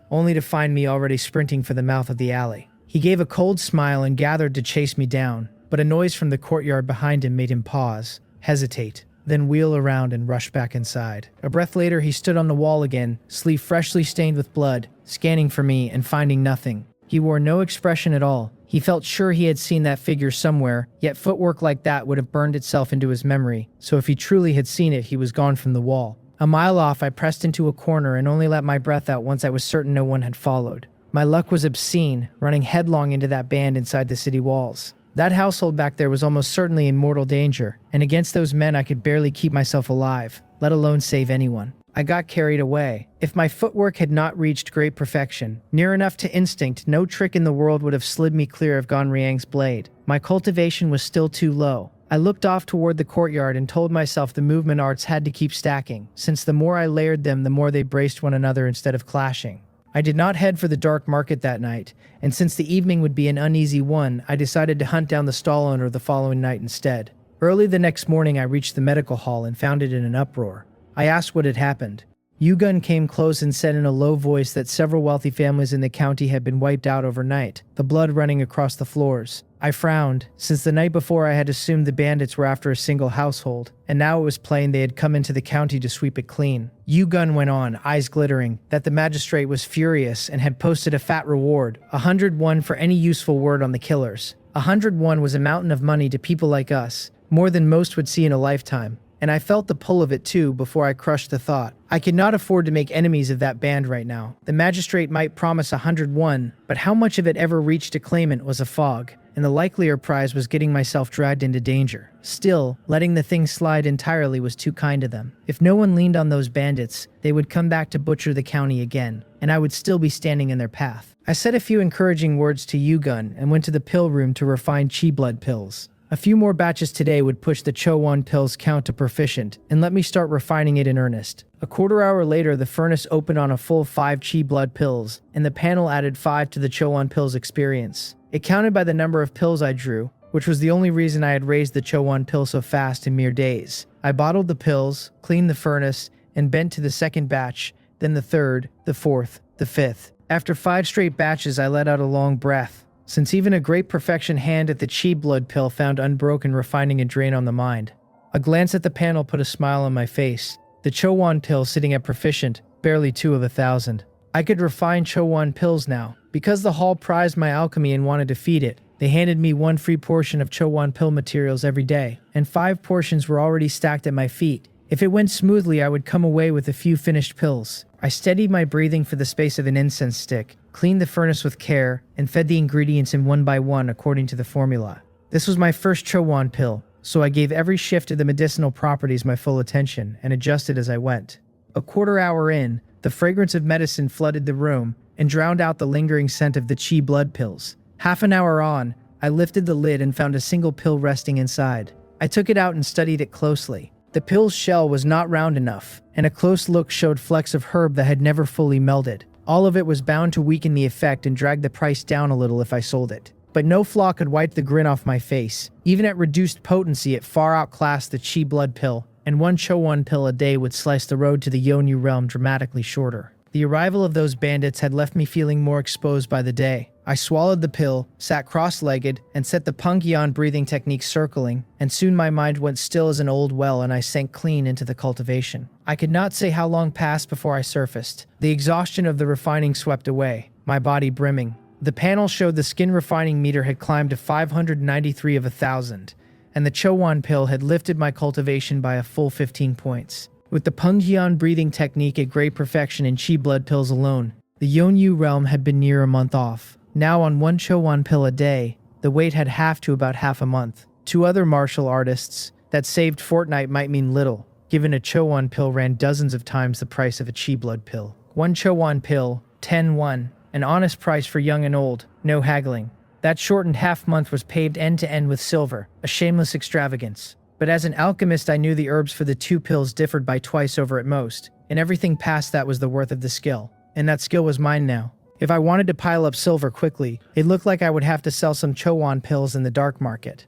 only to find me already sprinting for the mouth of the alley. He gave a cold smile and gathered to chase me down, but a noise from the courtyard behind him made him pause, hesitate, then wheel around and rush back inside. A breath later, he stood on the wall again, sleeve freshly stained with blood, scanning for me and finding nothing. He wore no expression at all. He felt sure he had seen that figure somewhere, yet footwork like that would have burned itself into his memory, so if he truly had seen it, he was gone from the wall. A mile off, I pressed into a corner and only let my breath out once I was certain no one had followed. My luck was obscene, running headlong into that band inside the city walls. That household back there was almost certainly in mortal danger, and against those men I could barely keep myself alive, let alone save anyone. I got carried away. If my footwork had not reached great perfection, near enough to instinct, no trick in the world would have slid me clear of Gan Riang's blade. My cultivation was still too low. I looked off toward the courtyard and told myself the movement arts had to keep stacking, since the more I layered them, the more they braced one another instead of clashing. I did not head for the dark market that night, and since the evening would be an uneasy one, I decided to hunt down the stall owner the following night instead. Early the next morning, I reached the medical hall and found it in an uproar. I asked what had happened. Yugun came close and said in a low voice that several wealthy families in the county had been wiped out overnight, the blood running across the floors. I frowned, since the night before I had assumed the bandits were after a single household, and now it was plain they had come into the county to sweep it clean. Yugun went on, eyes glittering, that the magistrate was furious and had posted a fat reward, 101 for any useful word on the killers. 101 was a mountain of money to people like us, more than most would see in a lifetime. And I felt the pull of it too before I crushed the thought. I could not afford to make enemies of that band right now. The magistrate might promise 101, but how much of it ever reached a claimant was a fog, and the likelier prize was getting myself dragged into danger. Still, letting the thing slide entirely was too kind to them. If no one leaned on those bandits, they would come back to butcher the county again, and I would still be standing in their path. I said a few encouraging words to Yugun and went to the pill room to refine chi blood pills. A few more batches today would push the Chowan pills count to proficient and let me start refining it in earnest. A quarter hour later, the furnace opened on a full 5 chi blood pills, and the panel added 5 to the Chowan pills experience. It counted by the number of pills I drew, which was the only reason I had raised the Chowan pill so fast in mere days. I bottled the pills, cleaned the furnace, and bent to the second batch, then the third, the fourth, the fifth. After 5 straight batches, I let out a long breath, since even a great perfection hand at the chi blood pill found unbroken refining a drain on the mind. A glance at the panel put a smile on my face. The Chowan pill sitting at proficient, barely 2 of 1,000. I could refine Chowan pills now. Because the hall prized my alchemy and wanted to feed it, they handed me 1 free portion of Chowan pill materials every day, and 5 portions were already stacked at my feet. If it went smoothly, I would come away with a few finished pills. I steadied my breathing for the space of an incense stick, cleaned the furnace with care, and fed the ingredients in one by one according to the formula. This was my first Chowan pill, so I gave every shift of the medicinal properties my full attention and adjusted as I went. A quarter hour in, the fragrance of medicine flooded the room and drowned out the lingering scent of the chi blood pills. Half an hour on, I lifted the lid and found a single pill resting inside. I took it out and studied it closely. The pill's shell was not round enough, and a close look showed flecks of herb that had never fully melded. All of it was bound to weaken the effect and drag the price down a little if I sold it. But no flaw could wipe the grin off my face. Even at reduced potency, it far outclassed the chi blood pill, and 1 Chowan pill a day would slice the road to the Yonyu realm dramatically shorter. The arrival of those bandits had left me feeling more exposed by the day. I swallowed the pill, sat cross-legged, and set the Pungyan breathing technique circling, and soon my mind went still as an old well and I sank clean into the cultivation. I could not say how long passed before I surfaced. The exhaustion of the refining swept away, my body brimming. The panel showed the skin refining meter had climbed to 593 of 1,000, and the Chowan pill had lifted my cultivation by a full 15 points. With the Pungyan breathing technique at great perfection in chi blood pills alone, the Yonyu realm had been near a month off. Now on 1 Chowan pill a day, the wait had halved to about half a month. To other martial artists, that saved fortnight might mean little, given a Chowan pill ran dozens of times the price of a chi blood pill. 1 Chowan pill, 10-1, an honest price for young and old, No haggling. That shortened half-month was paved end-to-end with silver, a shameless extravagance. But as an alchemist, I knew the herbs for the 2 pills differed by twice over at most, and everything past that was the worth of the skill. And that skill was mine now. If I wanted to pile up silver quickly, it looked like I would have to sell some Chowan pills in the dark market.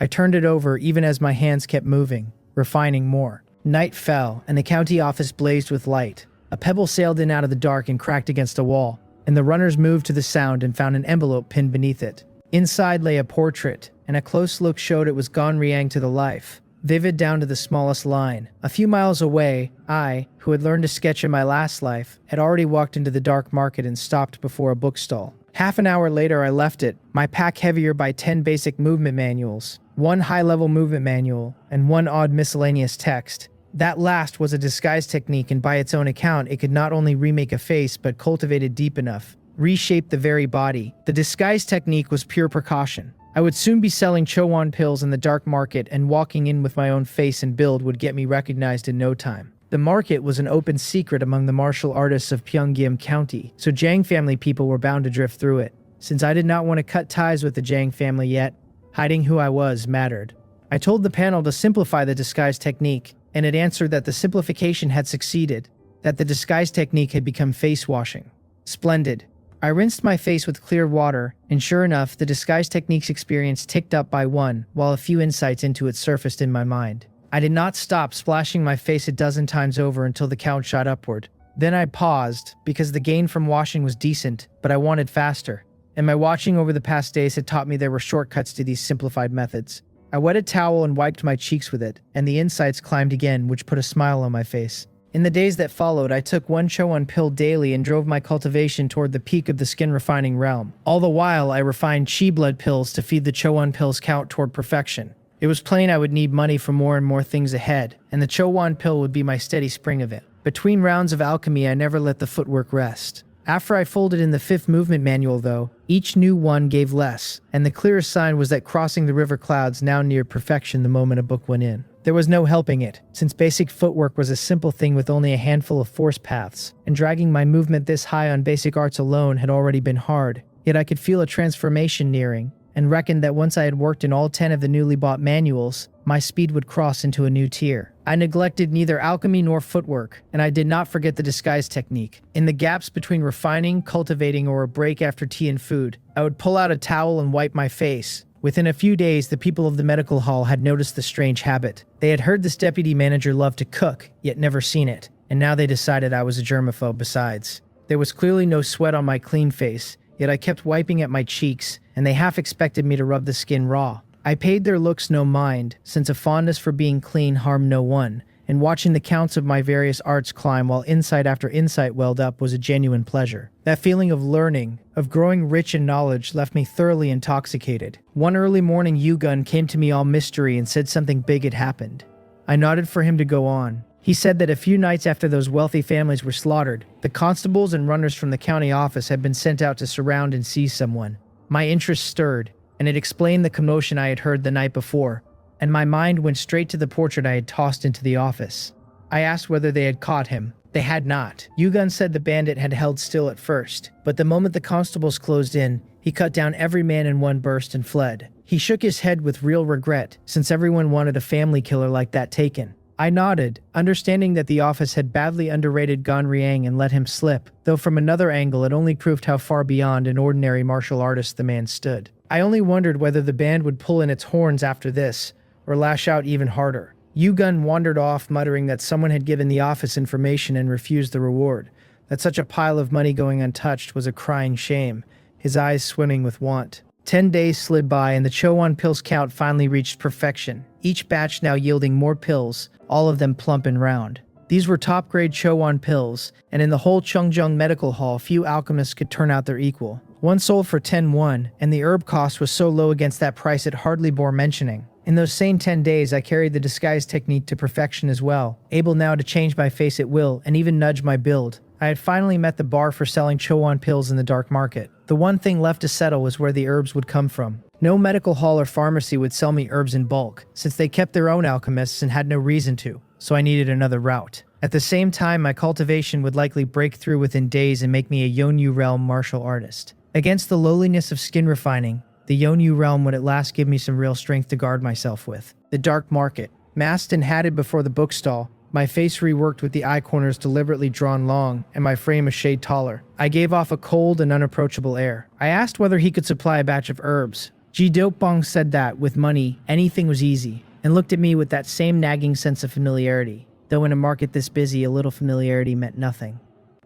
I turned it over even as my hands kept moving, refining more. Night fell, and the county office blazed with light. A pebble sailed in out of the dark and cracked against a wall, and the runners moved to the sound and found an envelope pinned beneath it. Inside lay a portrait, and a close look showed it was Gon Riang to the life, vivid down to the smallest line. A few miles away, I, who had learned to sketch in my last life, had already walked into the dark market and stopped before a bookstall. Half an hour later I left it, my pack heavier by 10 basic movement manuals, 1 high-level movement manual, and 1 odd miscellaneous text. That last was a disguise technique, and by its own account, it could not only remake a face, but cultivate it deep enough, reshape the very body. The disguise technique was pure precaution. I would soon be selling Chowan pills in the dark market, and walking in with my own face and build would get me recognized in no time. The market was an open secret among the martial artists of Pyongyang County, so Jiang family people were bound to drift through it. Since I did not want to cut ties with the Jiang family yet, hiding who I was mattered. I told the panel to simplify the disguise technique, and it answered that the simplification had succeeded, that the disguise technique had become face washing. Splendid. I rinsed my face with clear water, and sure enough, the disguise technique's experience ticked up by 1, while a few insights into it surfaced in my mind. I did not stop splashing my face a dozen times over until the count shot upward. Then I paused, because the gain from washing was decent, but I wanted faster. And my watching over the past days had taught me there were shortcuts to these simplified methods. I wet a towel and wiped my cheeks with it, and the insights climbed again, which put a smile on my face. In the days that followed, I took 1 Chowan pill daily and drove my cultivation toward the peak of the skin-refining realm. All the while, I refined chi blood pills to feed the Chowan pills count toward perfection. It was plain I would need money for more and more things ahead, and the Chowan pill would be my steady spring of it. Between rounds of alchemy, I never let the footwork rest. After I folded in the 5th movement manual, though, each new one gave less, and the clearest sign was that crossing the river clouds now neared perfection the moment a book went in. There was no helping it, since basic footwork was a simple thing with only a handful of force paths, and dragging my movement this high on basic arts alone had already been hard. Yet I could feel a transformation nearing, and reckoned that once I had worked in all 10 of the newly bought manuals, my speed would cross into a new tier. I neglected neither alchemy nor footwork, and I did not forget the disguise technique. In the gaps between refining, cultivating, or a break after tea and food, I would pull out a towel and wipe my face. Within a few days, the people of the medical hall had noticed the strange habit. They had heard this deputy manager loved to cook, yet never seen it, and now they decided I was a germaphobe besides. There was clearly no sweat on my clean face, yet I kept wiping at my cheeks, and they half expected me to rub the skin raw. I paid their looks no mind, since a fondness for being clean harmed no one, and watching the counts of my various arts climb while insight after insight welled up was a genuine pleasure. That feeling of learning, of growing rich in knowledge, left me thoroughly intoxicated. One early morning, Yugun came to me all mystery and said something big had happened. I nodded for him to go on. He said that a few nights after those wealthy families were slaughtered, the constables and runners from the county office had been sent out to surround and seize someone. My interest stirred, and it explained the commotion I had heard the night before, and my mind went straight to the portrait I had tossed into the office. I asked whether they had caught him. They had not. Yugun said the bandit had held still at first, but the moment the constables closed in, he cut down every man in one burst and fled. He shook his head with real regret, since everyone wanted a family killer like that taken. I nodded, understanding that the office had badly underrated Gon Riang and let him slip, though from another angle it only proved how far beyond an ordinary martial artist the man stood. I only wondered whether the band would pull in its horns after this, or lash out even harder. Yugun wandered off, muttering that someone had given the office information and refused the reward, that such a pile of money going untouched was a crying shame, his eyes swimming with want. 10 days slid by and the Chowan pills count finally reached perfection, each batch now yielding more pills, all of them plump and round. These were top-grade Chowan pills, and in the whole Chungjeong Medical Hall, few alchemists could turn out their equal. One sold for 10 won, and the herb cost was so low against that price it hardly bore mentioning. In those same 10 days, I carried the disguise technique to perfection as well, able now to change my face at will and even nudge my build. I had finally met the bar for selling Chowan pills in the dark market. The one thing left to settle was where the herbs would come from. No medical hall or pharmacy would sell me herbs in bulk, since they kept their own alchemists and had no reason to, so I needed another route. At the same time, my cultivation would likely break through within days and make me a Yonyu realm martial artist. Against the lowliness of skin refining, the Yonyu realm would at last give me some real strength to guard myself with. The dark market. Masked and hatted before the bookstall, my face reworked with the eye corners deliberately drawn long and my frame a shade taller. I gave off a cold and unapproachable air. I asked whether he could supply a batch of herbs. Ji Dokbong said that, with money, anything was easy, and looked at me with that same nagging sense of familiarity, though in a market this busy, a little familiarity meant nothing.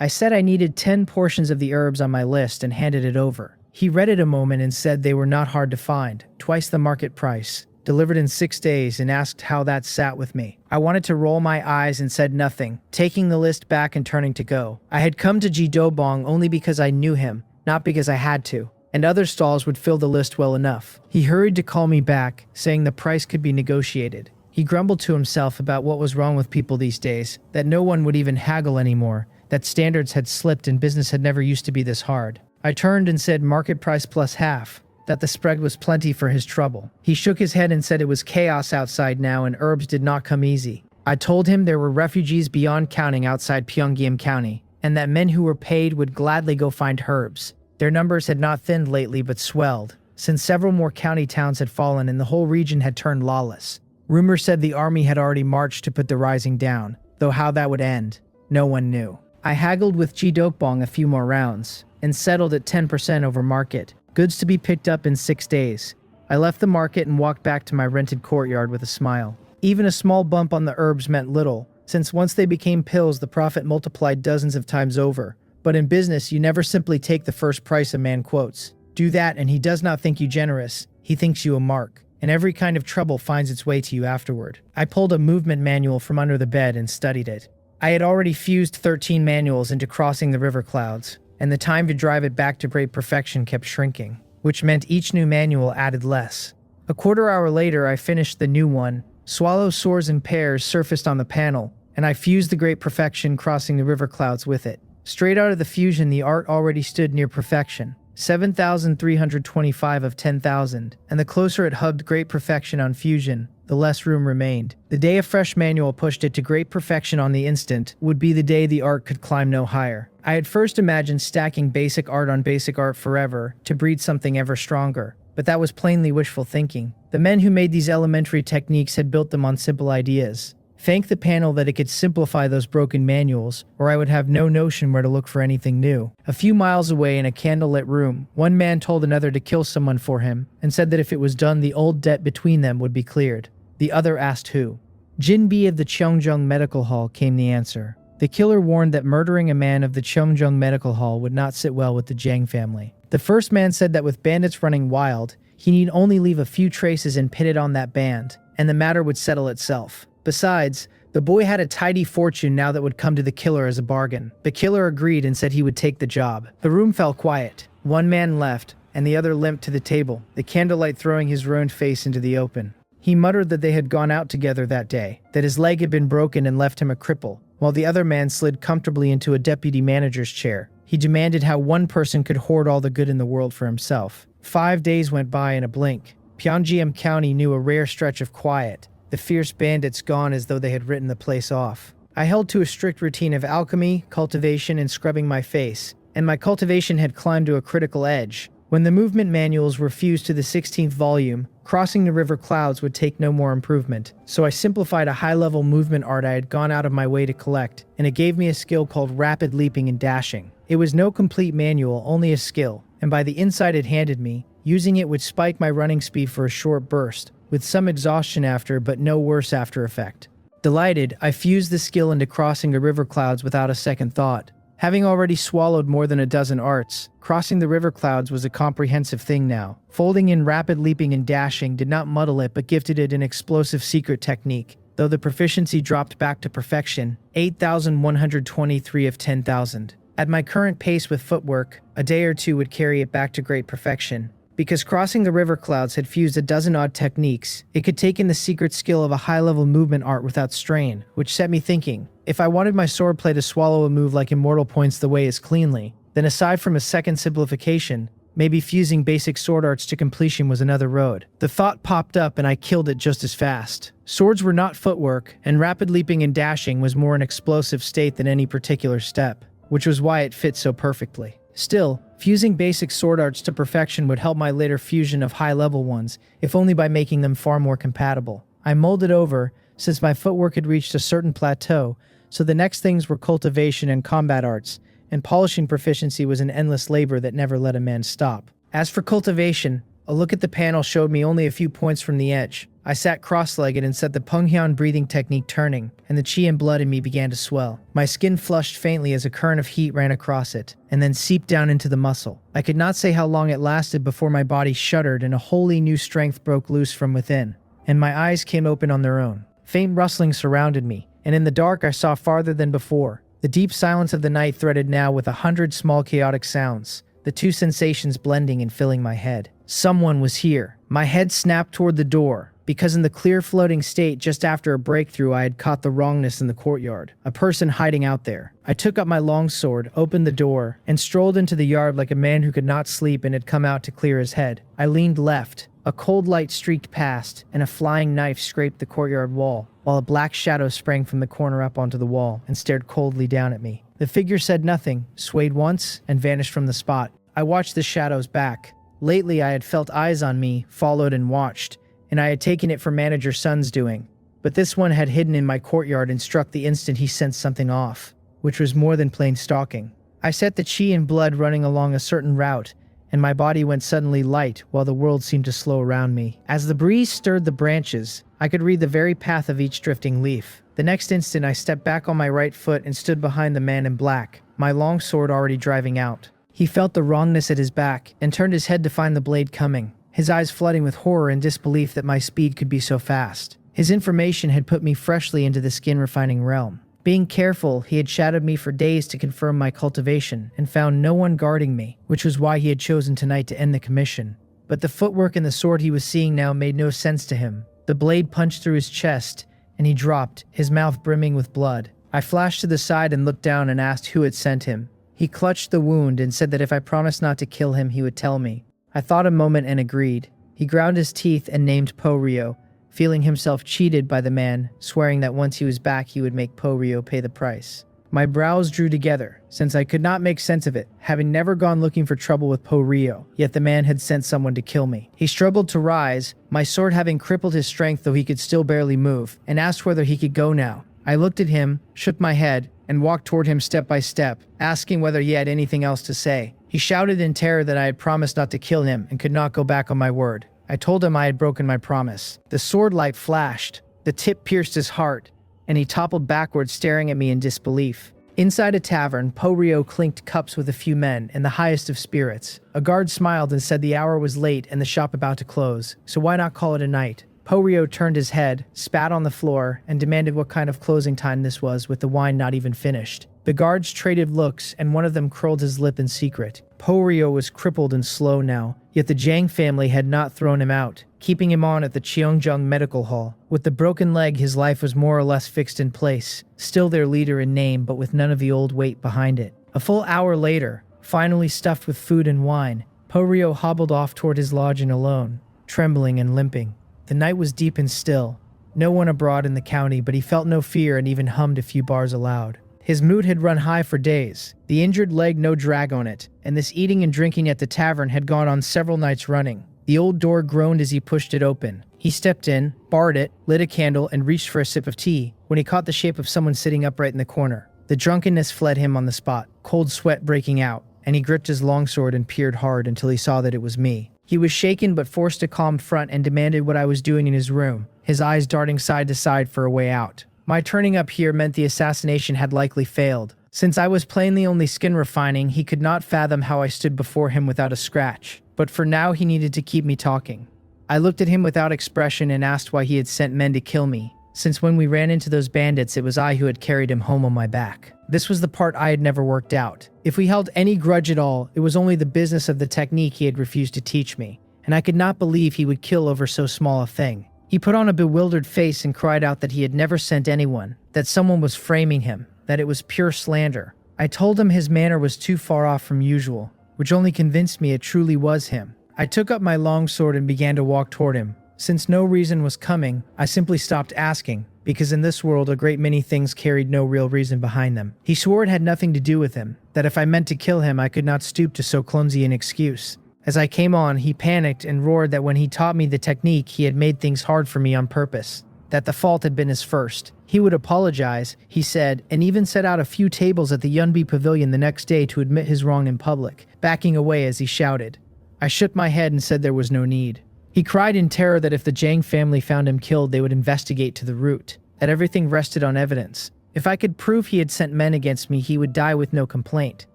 I said I needed 10 portions of the herbs on my list and handed it over. He read it a moment and said they were not hard to find, twice the market price, delivered in 6 days, and asked how that sat with me. I wanted to roll my eyes and said nothing, taking the list back and turning to go. I had come to Ji Dobong only because I knew him, not because I had to, and other stalls would fill the list well enough. He hurried to call me back, saying the price could be negotiated. He grumbled to himself about what was wrong with people these days, that no one would even haggle anymore, that standards had slipped and business had never used to be this hard. I turned and said market price plus half, that the spread was plenty for his trouble. He shook his head and said it was chaos outside now and herbs did not come easy. I told him there were refugees beyond counting outside Pyongyang County, and that men who were paid would gladly go find herbs. Their numbers had not thinned lately but swelled, since several more county towns had fallen and the whole region had turned lawless. Rumor said the army had already marched to put the rising down, though how that would end, no one knew. I haggled with Ji Dokbong a few more rounds, and settled at 10% over market, goods to be picked up in 6 days. I left the market and walked back to my rented courtyard with a smile. Even a small bump on the herbs meant little, since once they became pills the profit multiplied dozens of times over. But in business you never simply take the first price a man quotes. Do that and he does not think you generous, he thinks you a mark, and every kind of trouble finds its way to you afterward. I pulled a movement manual from under the bed and studied it. I had already fused 13 manuals into crossing the river clouds, and the time to drive it back to great perfection kept shrinking, which meant each new manual added less. A quarter hour later I finished the new one. Swallow soars in pairs surfaced on the panel, and I fused the great perfection crossing the river clouds with it. Straight out of the fusion the art already stood near perfection, 7,325 of 10,000, and the closer it hugged great perfection on fusion, the less room remained. The day a fresh manual pushed it to great perfection on the instant would be the day the art could climb no higher. I had first imagined stacking basic art on basic art forever to breed something ever stronger, but that was plainly wishful thinking. The men who made these elementary techniques had built them on simple ideas. Thank the panel that it could simplify those broken manuals, or I would have no notion where to look for anything new. A few miles away in a candlelit room, one man told another to kill someone for him, and said that if it was done the old debt between them would be cleared. The other asked who. Jin B of the Cheongjong Medical Hall, came the answer. The killer warned that murdering a man of the Cheongjong Medical Hall would not sit well with the Jiang family. The first man said that with bandits running wild, he need only leave a few traces and pin it on that band, and the matter would settle itself. Besides, the boy had a tidy fortune now that would come to the killer as a bargain. The killer agreed and said he would take the job. The room fell quiet. One man left, and the other limped to the table, the candlelight throwing his ruined face into the open. He muttered that they had gone out together that day, that his leg had been broken and left him a cripple, while the other man slid comfortably into a deputy manager's chair. He demanded how one person could hoard all the good in the world for himself. 5 days went by in a blink. Pyongyang County knew a rare stretch of quiet. The fierce bandits gone as though they had written the place off. I held to a strict routine of alchemy, cultivation, and scrubbing my face, and my cultivation had climbed to a critical edge. When the movement manuals were fused to the 16th volume, crossing the river clouds would take no more improvement, so I simplified a high-level movement art I had gone out of my way to collect, and it gave me a skill called rapid leaping and dashing. It was no complete manual, only a skill, and by the insight it handed me, using it would spike my running speed for a short burst, with some exhaustion after but no worse after effect. Delighted, I fused the skill into crossing the river clouds without a second thought. Having already swallowed more than a dozen arts, crossing the river clouds was a comprehensive thing now. Folding in rapid leaping and dashing did not muddle it but gifted it an explosive secret technique, though the proficiency dropped back to perfection, 8,123 of 10,000. At my current pace with footwork, a day or two would carry it back to great perfection. Because crossing the river clouds had fused a dozen odd techniques, it could take in the secret skill of a high-level movement art without strain, which set me thinking, if I wanted my swordplay to swallow a move like Immortal Points the way is cleanly, then aside from a second simplification, maybe fusing basic sword arts to completion was another road. The thought popped up and I killed it just as fast. Swords were not footwork, and rapid leaping and dashing was more an explosive state than any particular step, which was why it fit so perfectly. Still, fusing basic sword arts to perfection would help my later fusion of high-level ones, if only by making them far more compatible. I molded over, since my footwork had reached a certain plateau, so the next things were cultivation and combat arts, and polishing proficiency was an endless labor that never let a man stop. As for cultivation, a look at the panel showed me only a few points from the edge. I sat cross-legged and set the Penghyun breathing technique turning, and the chi and blood in me began to swell. My skin flushed faintly as a current of heat ran across it, and then seeped down into the muscle. I could not say how long it lasted before my body shuddered and a wholly new strength broke loose from within, and my eyes came open on their own. Faint rustling surrounded me, and in the dark I saw farther than before. The deep silence of the night threaded now with 100 small chaotic sounds, the two sensations blending and filling my head. Someone was here. My head snapped toward the door, because in the clear floating state just after a breakthrough I had caught the wrongness in the courtyard. A person hiding out there. I took up my longsword, opened the door, and strolled into the yard like a man who could not sleep and had come out to clear his head. I leaned left. A cold light streaked past, and a flying knife scraped the courtyard wall, while a black shadow sprang from the corner up onto the wall and stared coldly down at me. The figure said nothing, swayed once, and vanished from the spot. I watched the shadows back. Lately I had felt eyes on me, followed and watched, and I had taken it for Manager Sun's doing. But this one had hidden in my courtyard and struck the instant he sensed something off, which was more than plain stalking. I set the chi and blood running along a certain route, and my body went suddenly light while the world seemed to slow around me. As the breeze stirred the branches, I could read the very path of each drifting leaf. The next instant I stepped back on my right foot and stood behind the man in black, my long sword already driving out. He felt the wrongness at his back and turned his head to find the blade coming, his eyes flooding with horror and disbelief that my speed could be so fast. His information had put me freshly into the skin-refining realm. Being careful, he had shadowed me for days to confirm my cultivation and found no one guarding me, which was why he had chosen tonight to end the commission. But the footwork and the sword he was seeing now made no sense to him. The blade punched through his chest, and he dropped, his mouth brimming with blood. I flashed to the side and looked down and asked who had sent him. He clutched the wound and said that if I promised not to kill him, he would tell me. I thought a moment and agreed. He ground his teeth and named Po-Ryo, feeling himself cheated by the man, swearing that once he was back he would make Po-Ryo pay the price. My brows drew together, since I could not make sense of it, having never gone looking for trouble with Po-Ryo, yet the man had sent someone to kill me. He struggled to rise, my sword having crippled his strength though he could still barely move, and asked whether he could go now. I looked at him, shook my head, and walked toward him step by step, asking whether he had anything else to say. He shouted in terror that I had promised not to kill him and could not go back on my word. I told him I had broken my promise. The sword light flashed, the tip pierced his heart, and he toppled backwards staring at me in disbelief. Inside a tavern, Po-Ryo clinked cups with a few men in the highest of spirits. A guard smiled and said the hour was late and the shop about to close, so why not call it a night? Po-Ryo turned his head, spat on the floor, and demanded what kind of closing time this was with the wine not even finished. The guards traded looks, and one of them curled his lip in secret. Po-Ryo was crippled and slow now, yet the Jang family had not thrown him out, keeping him on at the Cheongjong Medical Hall. With the broken leg, his life was more or less fixed in place, still their leader in name but with none of the old weight behind it. A full hour later, finally stuffed with food and wine, Po-Ryo hobbled off toward his lodging alone, trembling and limping. The night was deep and still, no one abroad in the county, but he felt no fear and even hummed a few bars aloud. His mood had run high for days, the injured leg no drag on it, and this eating and drinking at the tavern had gone on several nights running. The old door groaned as he pushed it open. He stepped in, barred it, lit a candle, and reached for a sip of tea, when he caught the shape of someone sitting upright in the corner. The drunkenness fled him on the spot, cold sweat breaking out, and he gripped his longsword and peered hard until he saw that it was me. He was shaken but forced a calm front and demanded what I was doing in his room, his eyes darting side to side for a way out. My turning up here meant the assassination had likely failed. Since I was plainly only skin refining, he could not fathom how I stood before him without a scratch. But for now he needed to keep me talking. I looked at him without expression and asked why he had sent men to kill me, since when we ran into those bandits it was I who had carried him home on my back. This was the part I had never worked out. If we held any grudge at all, it was only the business of the technique he had refused to teach me, and I could not believe he would kill over so small a thing. He put on a bewildered face and cried out that he had never sent anyone, that someone was framing him, that it was pure slander. I told him his manner was too far off from usual, which only convinced me it truly was him. I took up my longsword and began to walk toward him. Since no reason was coming, I simply stopped asking, because in this world a great many things carried no real reason behind them. He swore it had nothing to do with him, that if I meant to kill him I could not stoop to so clumsy an excuse. As I came on, he panicked and roared that when he taught me the technique he had made things hard for me on purpose, that the fault had been his first. He would apologize, he said, and even set out a few tables at the Yunbi Pavilion the next day to admit his wrong in public, backing away as he shouted. I shook my head and said there was no need. He cried in terror that if the Jang family found him killed they would investigate to the root, that everything rested on evidence. If I could prove he had sent men against me he would die with no complaint.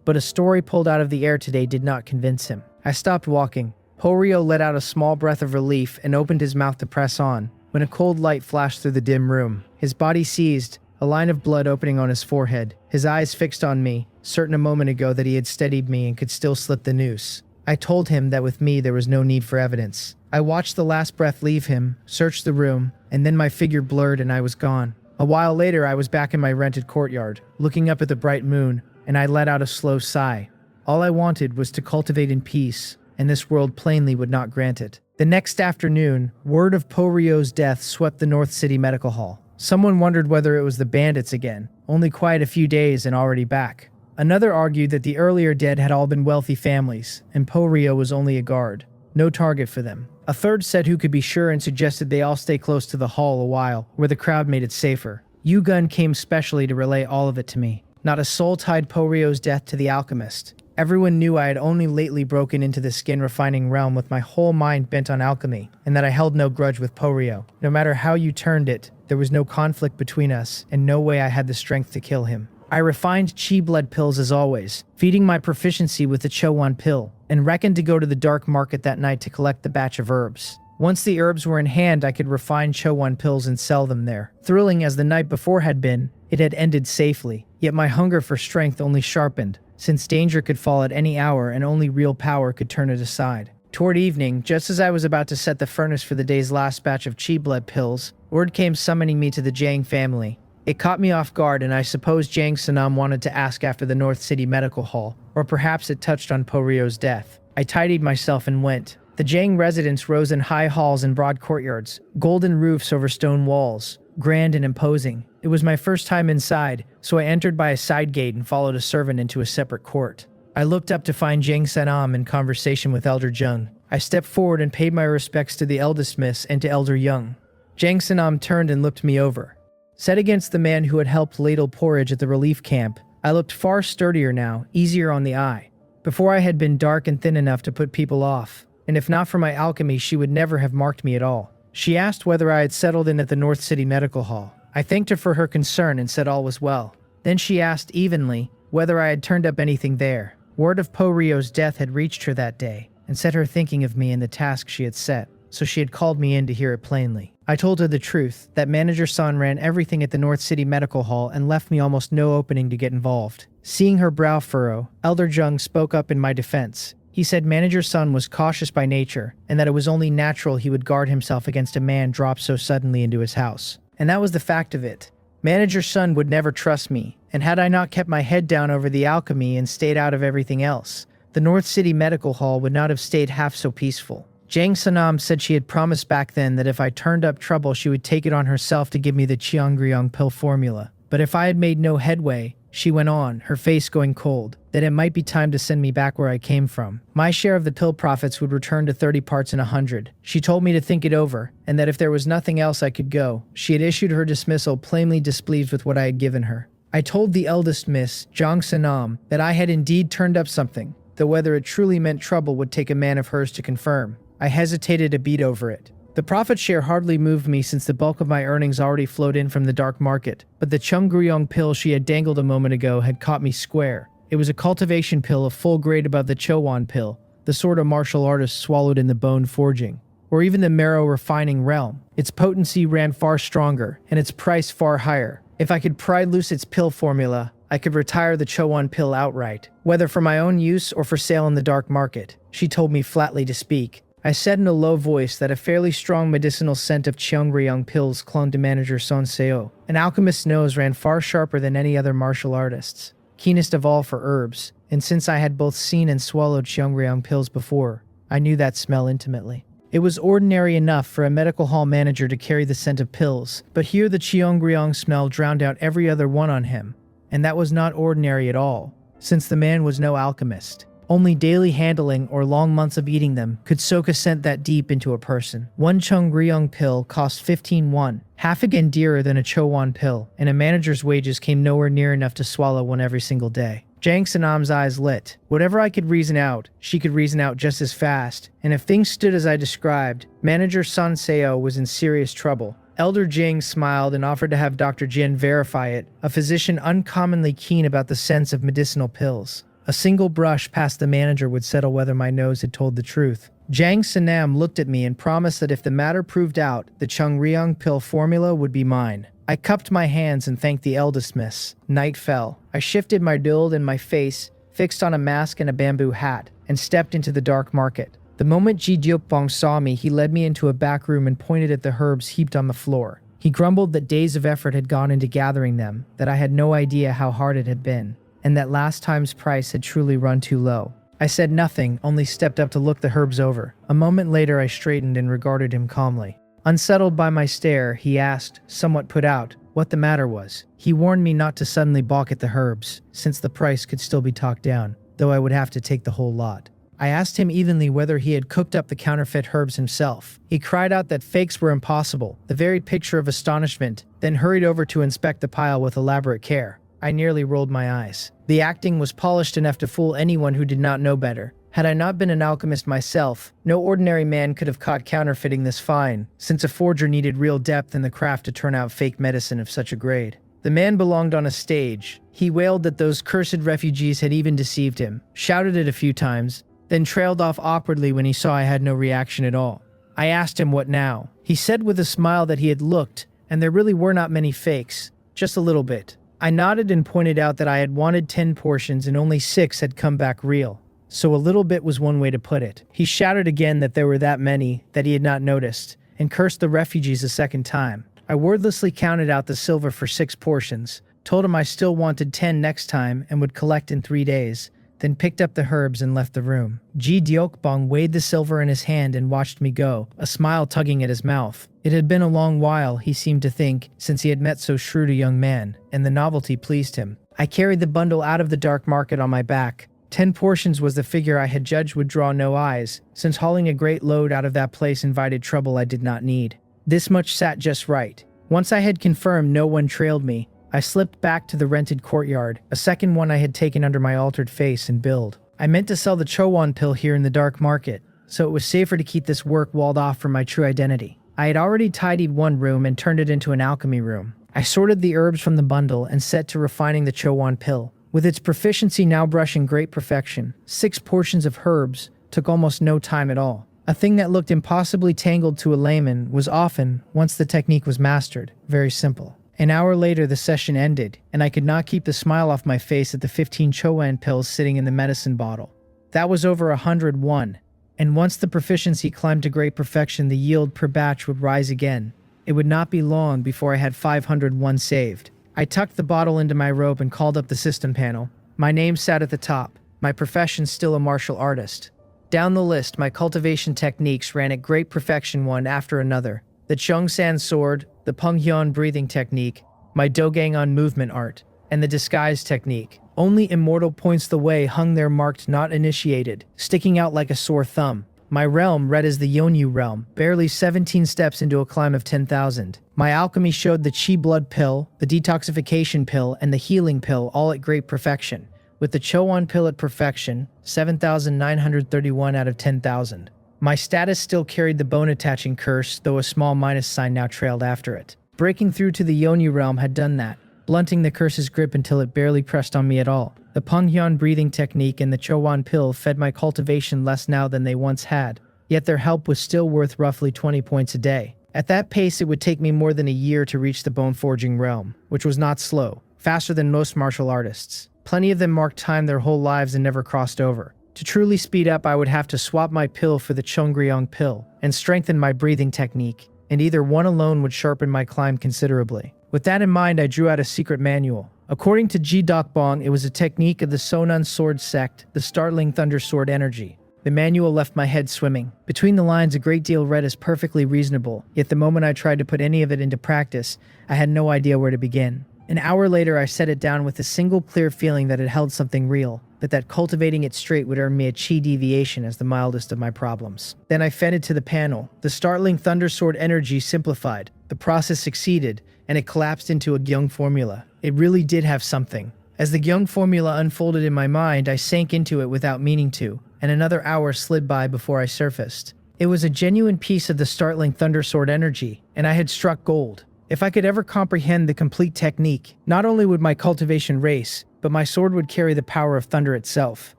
But a story pulled out of the air today did not convince him. I stopped walking. Porio let out a small breath of relief and opened his mouth to press on, when a cold light flashed through the dim room. His body seized, a line of blood opening on his forehead, his eyes fixed on me, certain a moment ago that he had steadied me and could still slip the noose. I told him that with me there was no need for evidence. I watched the last breath leave him, searched the room, and then my figure blurred and I was gone. A while later I was back in my rented courtyard, looking up at the bright moon, and I let out a slow sigh. All I wanted was to cultivate in peace, and this world plainly would not grant it. The next afternoon, word of Porio's death swept the North City Medical Hall. Someone wondered whether it was the bandits again, only quite a few days and already back. Another argued that the earlier dead had all been wealthy families, and Porio was only a guard, no target for them. A third said who could be sure and suggested they all stay close to the hall a while, where the crowd made it safer. Yu-Gun came specially to relay all of it to me. Not a soul tied Porio's death to the alchemist. Everyone knew I had only lately broken into the skin refining realm with my whole mind bent on alchemy, and that I held no grudge with Porio. No matter how you turned it, there was no conflict between us, and no way I had the strength to kill him. I refined chi blood pills as always, feeding my proficiency with the Chowan pill, and reckoned to go to the dark market that night to collect the batch of herbs. Once the herbs were in hand, I could refine Chowan pills and sell them there. Thrilling as the night before had been, it had ended safely, yet my hunger for strength only sharpened, since danger could fall at any hour and only real power could turn it aside. Toward evening, just as I was about to set the furnace for the day's last batch of chi blood pills, word came summoning me to the Jang family. It caught me off guard, and I suppose Jang Sanam wanted to ask after the North City Medical Hall, or perhaps it touched on Porio's death. I tidied myself and went. The Jang residence rose in high halls and broad courtyards, golden roofs over stone walls, grand and imposing. It was my first time inside, so I entered by a side gate and followed a servant into a separate court. I looked up to find Jang Sanam in conversation with Elder Jung. I stepped forward and paid my respects to the eldest miss and to Elder Young. Jang Sanam turned and looked me over. Set against the man who had helped ladle porridge at the relief camp, I looked far sturdier now, easier on the eye. Before I had been dark and thin enough to put people off, and if not for my alchemy she would never have marked me at all. She asked whether I had settled in at the North City Medical Hall. I thanked her for her concern and said all was well. Then she asked evenly whether I had turned up anything there. Word of Porio's death had reached her that day, and set her thinking of me and the task she had set, so she had called me in to hear it plainly. I told her the truth, that Manager Son ran everything at the North City Medical Hall and left me almost no opening to get involved. Seeing her brow furrow, Elder Jung spoke up in my defense. He said Manager Son was cautious by nature, and that it was only natural he would guard himself against a man dropped so suddenly into his house. And that was the fact of it. Manager Son would never trust me, and had I not kept my head down over the alchemy and stayed out of everything else, the North City Medical Hall would not have stayed half so peaceful. Jang Sanam said she had promised back then that if I turned up trouble she would take it on herself to give me the Cheongryong pill formula. But if I had made no headway, she went on, her face going cold, that it might be time to send me back where I came from. My share of the pill profits would return to 30 parts in 100. She told me to think it over, and that if there was nothing else I could go. She had issued her dismissal plainly displeased with what I had given her. I told the eldest miss, Jang Sanam, that I had indeed turned up something, though whether it truly meant trouble would take a man of hers to confirm. I hesitated a beat over it. The profit share hardly moved me since the bulk of my earnings already flowed in from the dark market, but the Cheongryong pill she had dangled a moment ago had caught me square. It was a cultivation pill a full grade above the Chowan pill, the sort of martial artist swallowed in the bone forging, or even the marrow refining realm. Its potency ran far stronger, and its price far higher. If I could pry loose its pill formula, I could retire the Chowan pill outright, whether for my own use or for sale in the dark market. She told me flatly to speak. I said in a low voice that a fairly strong medicinal scent of Cheongryong pills clung to Manager Son Seo. An alchemist's nose ran far sharper than any other martial artist's, keenest of all for herbs, and since I had both seen and swallowed Cheongryong pills before, I knew that smell intimately. It was ordinary enough for a medical hall manager to carry the scent of pills, but here the Cheongryong smell drowned out every other one on him. And that was not ordinary at all, since the man was no alchemist. Only daily handling or long months of eating them could soak a scent that deep into a person. One Cheongryong pill cost 15 won, half again dearer than a Chowon pill, and a manager's wages came nowhere near enough to swallow one every single day. Jang Sanam's eyes lit. Whatever I could reason out, she could reason out just as fast, and if things stood as I described, manager Sun Seo was in serious trouble. Elder Jing smiled and offered to have Dr. Jin verify it, a physician uncommonly keen about the sense of medicinal pills. A single brush past the manager would settle whether my nose had told the truth. Jang Sanam looked at me and promised that if the matter proved out, the Cheongryong pill formula would be mine. I cupped my hands and thanked the eldest miss. Night fell. I shifted my build and my face, fixed on a mask and a bamboo hat, and stepped into the dark market. The moment Ji Dyokbong saw me, he led me into a back room and pointed at the herbs heaped on the floor. He grumbled that days of effort had gone into gathering them, that I had no idea how hard it had been, and that last time's price had truly run too low. I said nothing, only stepped up to look the herbs over. A moment later I straightened and regarded him calmly. Unsettled by my stare, he asked, somewhat put out, what the matter was. He warned me not to suddenly balk at the herbs, since the price could still be talked down, though I would have to take the whole lot. I asked him evenly whether he had cooked up the counterfeit herbs himself. He cried out that fakes were impossible, the very picture of astonishment, then hurried over to inspect the pile with elaborate care. I nearly rolled my eyes. The acting was polished enough to fool anyone who did not know better. Had I not been an alchemist myself, no ordinary man could have caught counterfeiting this fine, since a forger needed real depth in the craft to turn out fake medicine of such a grade. The man belonged on a stage. He wailed that those cursed refugees had even deceived him, shouted it a few times, then trailed off awkwardly when he saw I had no reaction at all. I asked him what now. He said with a smile that he had looked, and there really were not many fakes, just a little bit. I nodded and pointed out that I had wanted 10 portions and only 6 had come back real. So a little bit was one way to put it. He shouted again that there were that many that he had not noticed, and cursed the refugees a second time. I wordlessly counted out the silver for 6 portions, told him I still wanted 10 next time and would collect in 3 days, then picked up the herbs and left the room. Ji Dyokbong weighed the silver in his hand and watched me go, a smile tugging at his mouth. It had been a long while, he seemed to think, since he had met so shrewd a young man, and the novelty pleased him. I carried the bundle out of the dark market on my back. 10 portions was the figure I had judged would draw no eyes, since hauling a great load out of that place invited trouble I did not need. This much sat just right. Once I had confirmed no one trailed me, I slipped back to the rented courtyard, a second one I had taken under my altered face and build. I meant to sell the Chowon pill here in the dark market, so it was safer to keep this work walled off from my true identity. I had already tidied one room and turned it into an alchemy room. I sorted the herbs from the bundle and set to refining the Chowon pill. With its proficiency now brushing great perfection, 6 portions of herbs took almost no time at all. A thing that looked impossibly tangled to a layman was often, once the technique was mastered, very simple. An hour later the session ended, and I could not keep the smile off my face at the 15 Chowon pills sitting in the medicine bottle. That was over 101, and once the proficiency climbed to great perfection, the yield per batch would rise again. It would not be long before I had 501 saved. I tucked the bottle into my robe and called up the system panel. My name sat at the top, my profession still a martial artist. Down the list, my cultivation techniques ran at great perfection one after another. The Chungsan sword, the Penghyun breathing technique, my Dogangon movement art, and the disguise technique. Only immortal points the way hung there marked not initiated, sticking out like a sore thumb. My realm read as the Yonyu realm, barely 17 steps into a climb of 10,000. My alchemy showed the Chi blood pill, the detoxification pill, and the healing pill all at great perfection, with the Chowon pill at perfection, 7,931 out of 10,000. My status still carried the bone-attaching curse, though a small minus sign now trailed after it. Breaking through to the Yonyu realm had done that, blunting the curse's grip until it barely pressed on me at all. The Penghyun breathing technique and the Chowon pill fed my cultivation less now than they once had, yet their help was still worth roughly 20 points a day. At that pace, it would take me more than a year to reach the bone-forging realm, which was not slow, faster than most martial artists. Plenty of them marked time their whole lives and never crossed over. To truly speed up, I would have to swap my pill for the Cheongryong pill and strengthen my breathing technique, and either one alone would sharpen my climb considerably. With that in mind, I drew out a secret manual. According to Ji Dokbong, it was a technique of the Sonon sword sect, the startling thunder sword energy. The manual left my head swimming. Between the lines, a great deal read as perfectly reasonable, yet the moment I tried to put any of it into practice, I had no idea where to begin. An hour later, I set it down with a single clear feeling that it held something real, but that cultivating it straight would earn me a chi deviation as the mildest of my problems. Then I fed it to the panel. The startling thundersword energy simplified. The process succeeded, and it collapsed into a Gyung formula. It really did have something. As the Gyung formula unfolded in my mind, I sank into it without meaning to, and another hour slid by before I surfaced. It was a genuine piece of the startling thundersword energy, and I had struck gold. If I could ever comprehend the complete technique, not only would my cultivation race, but my sword would carry the power of thunder itself.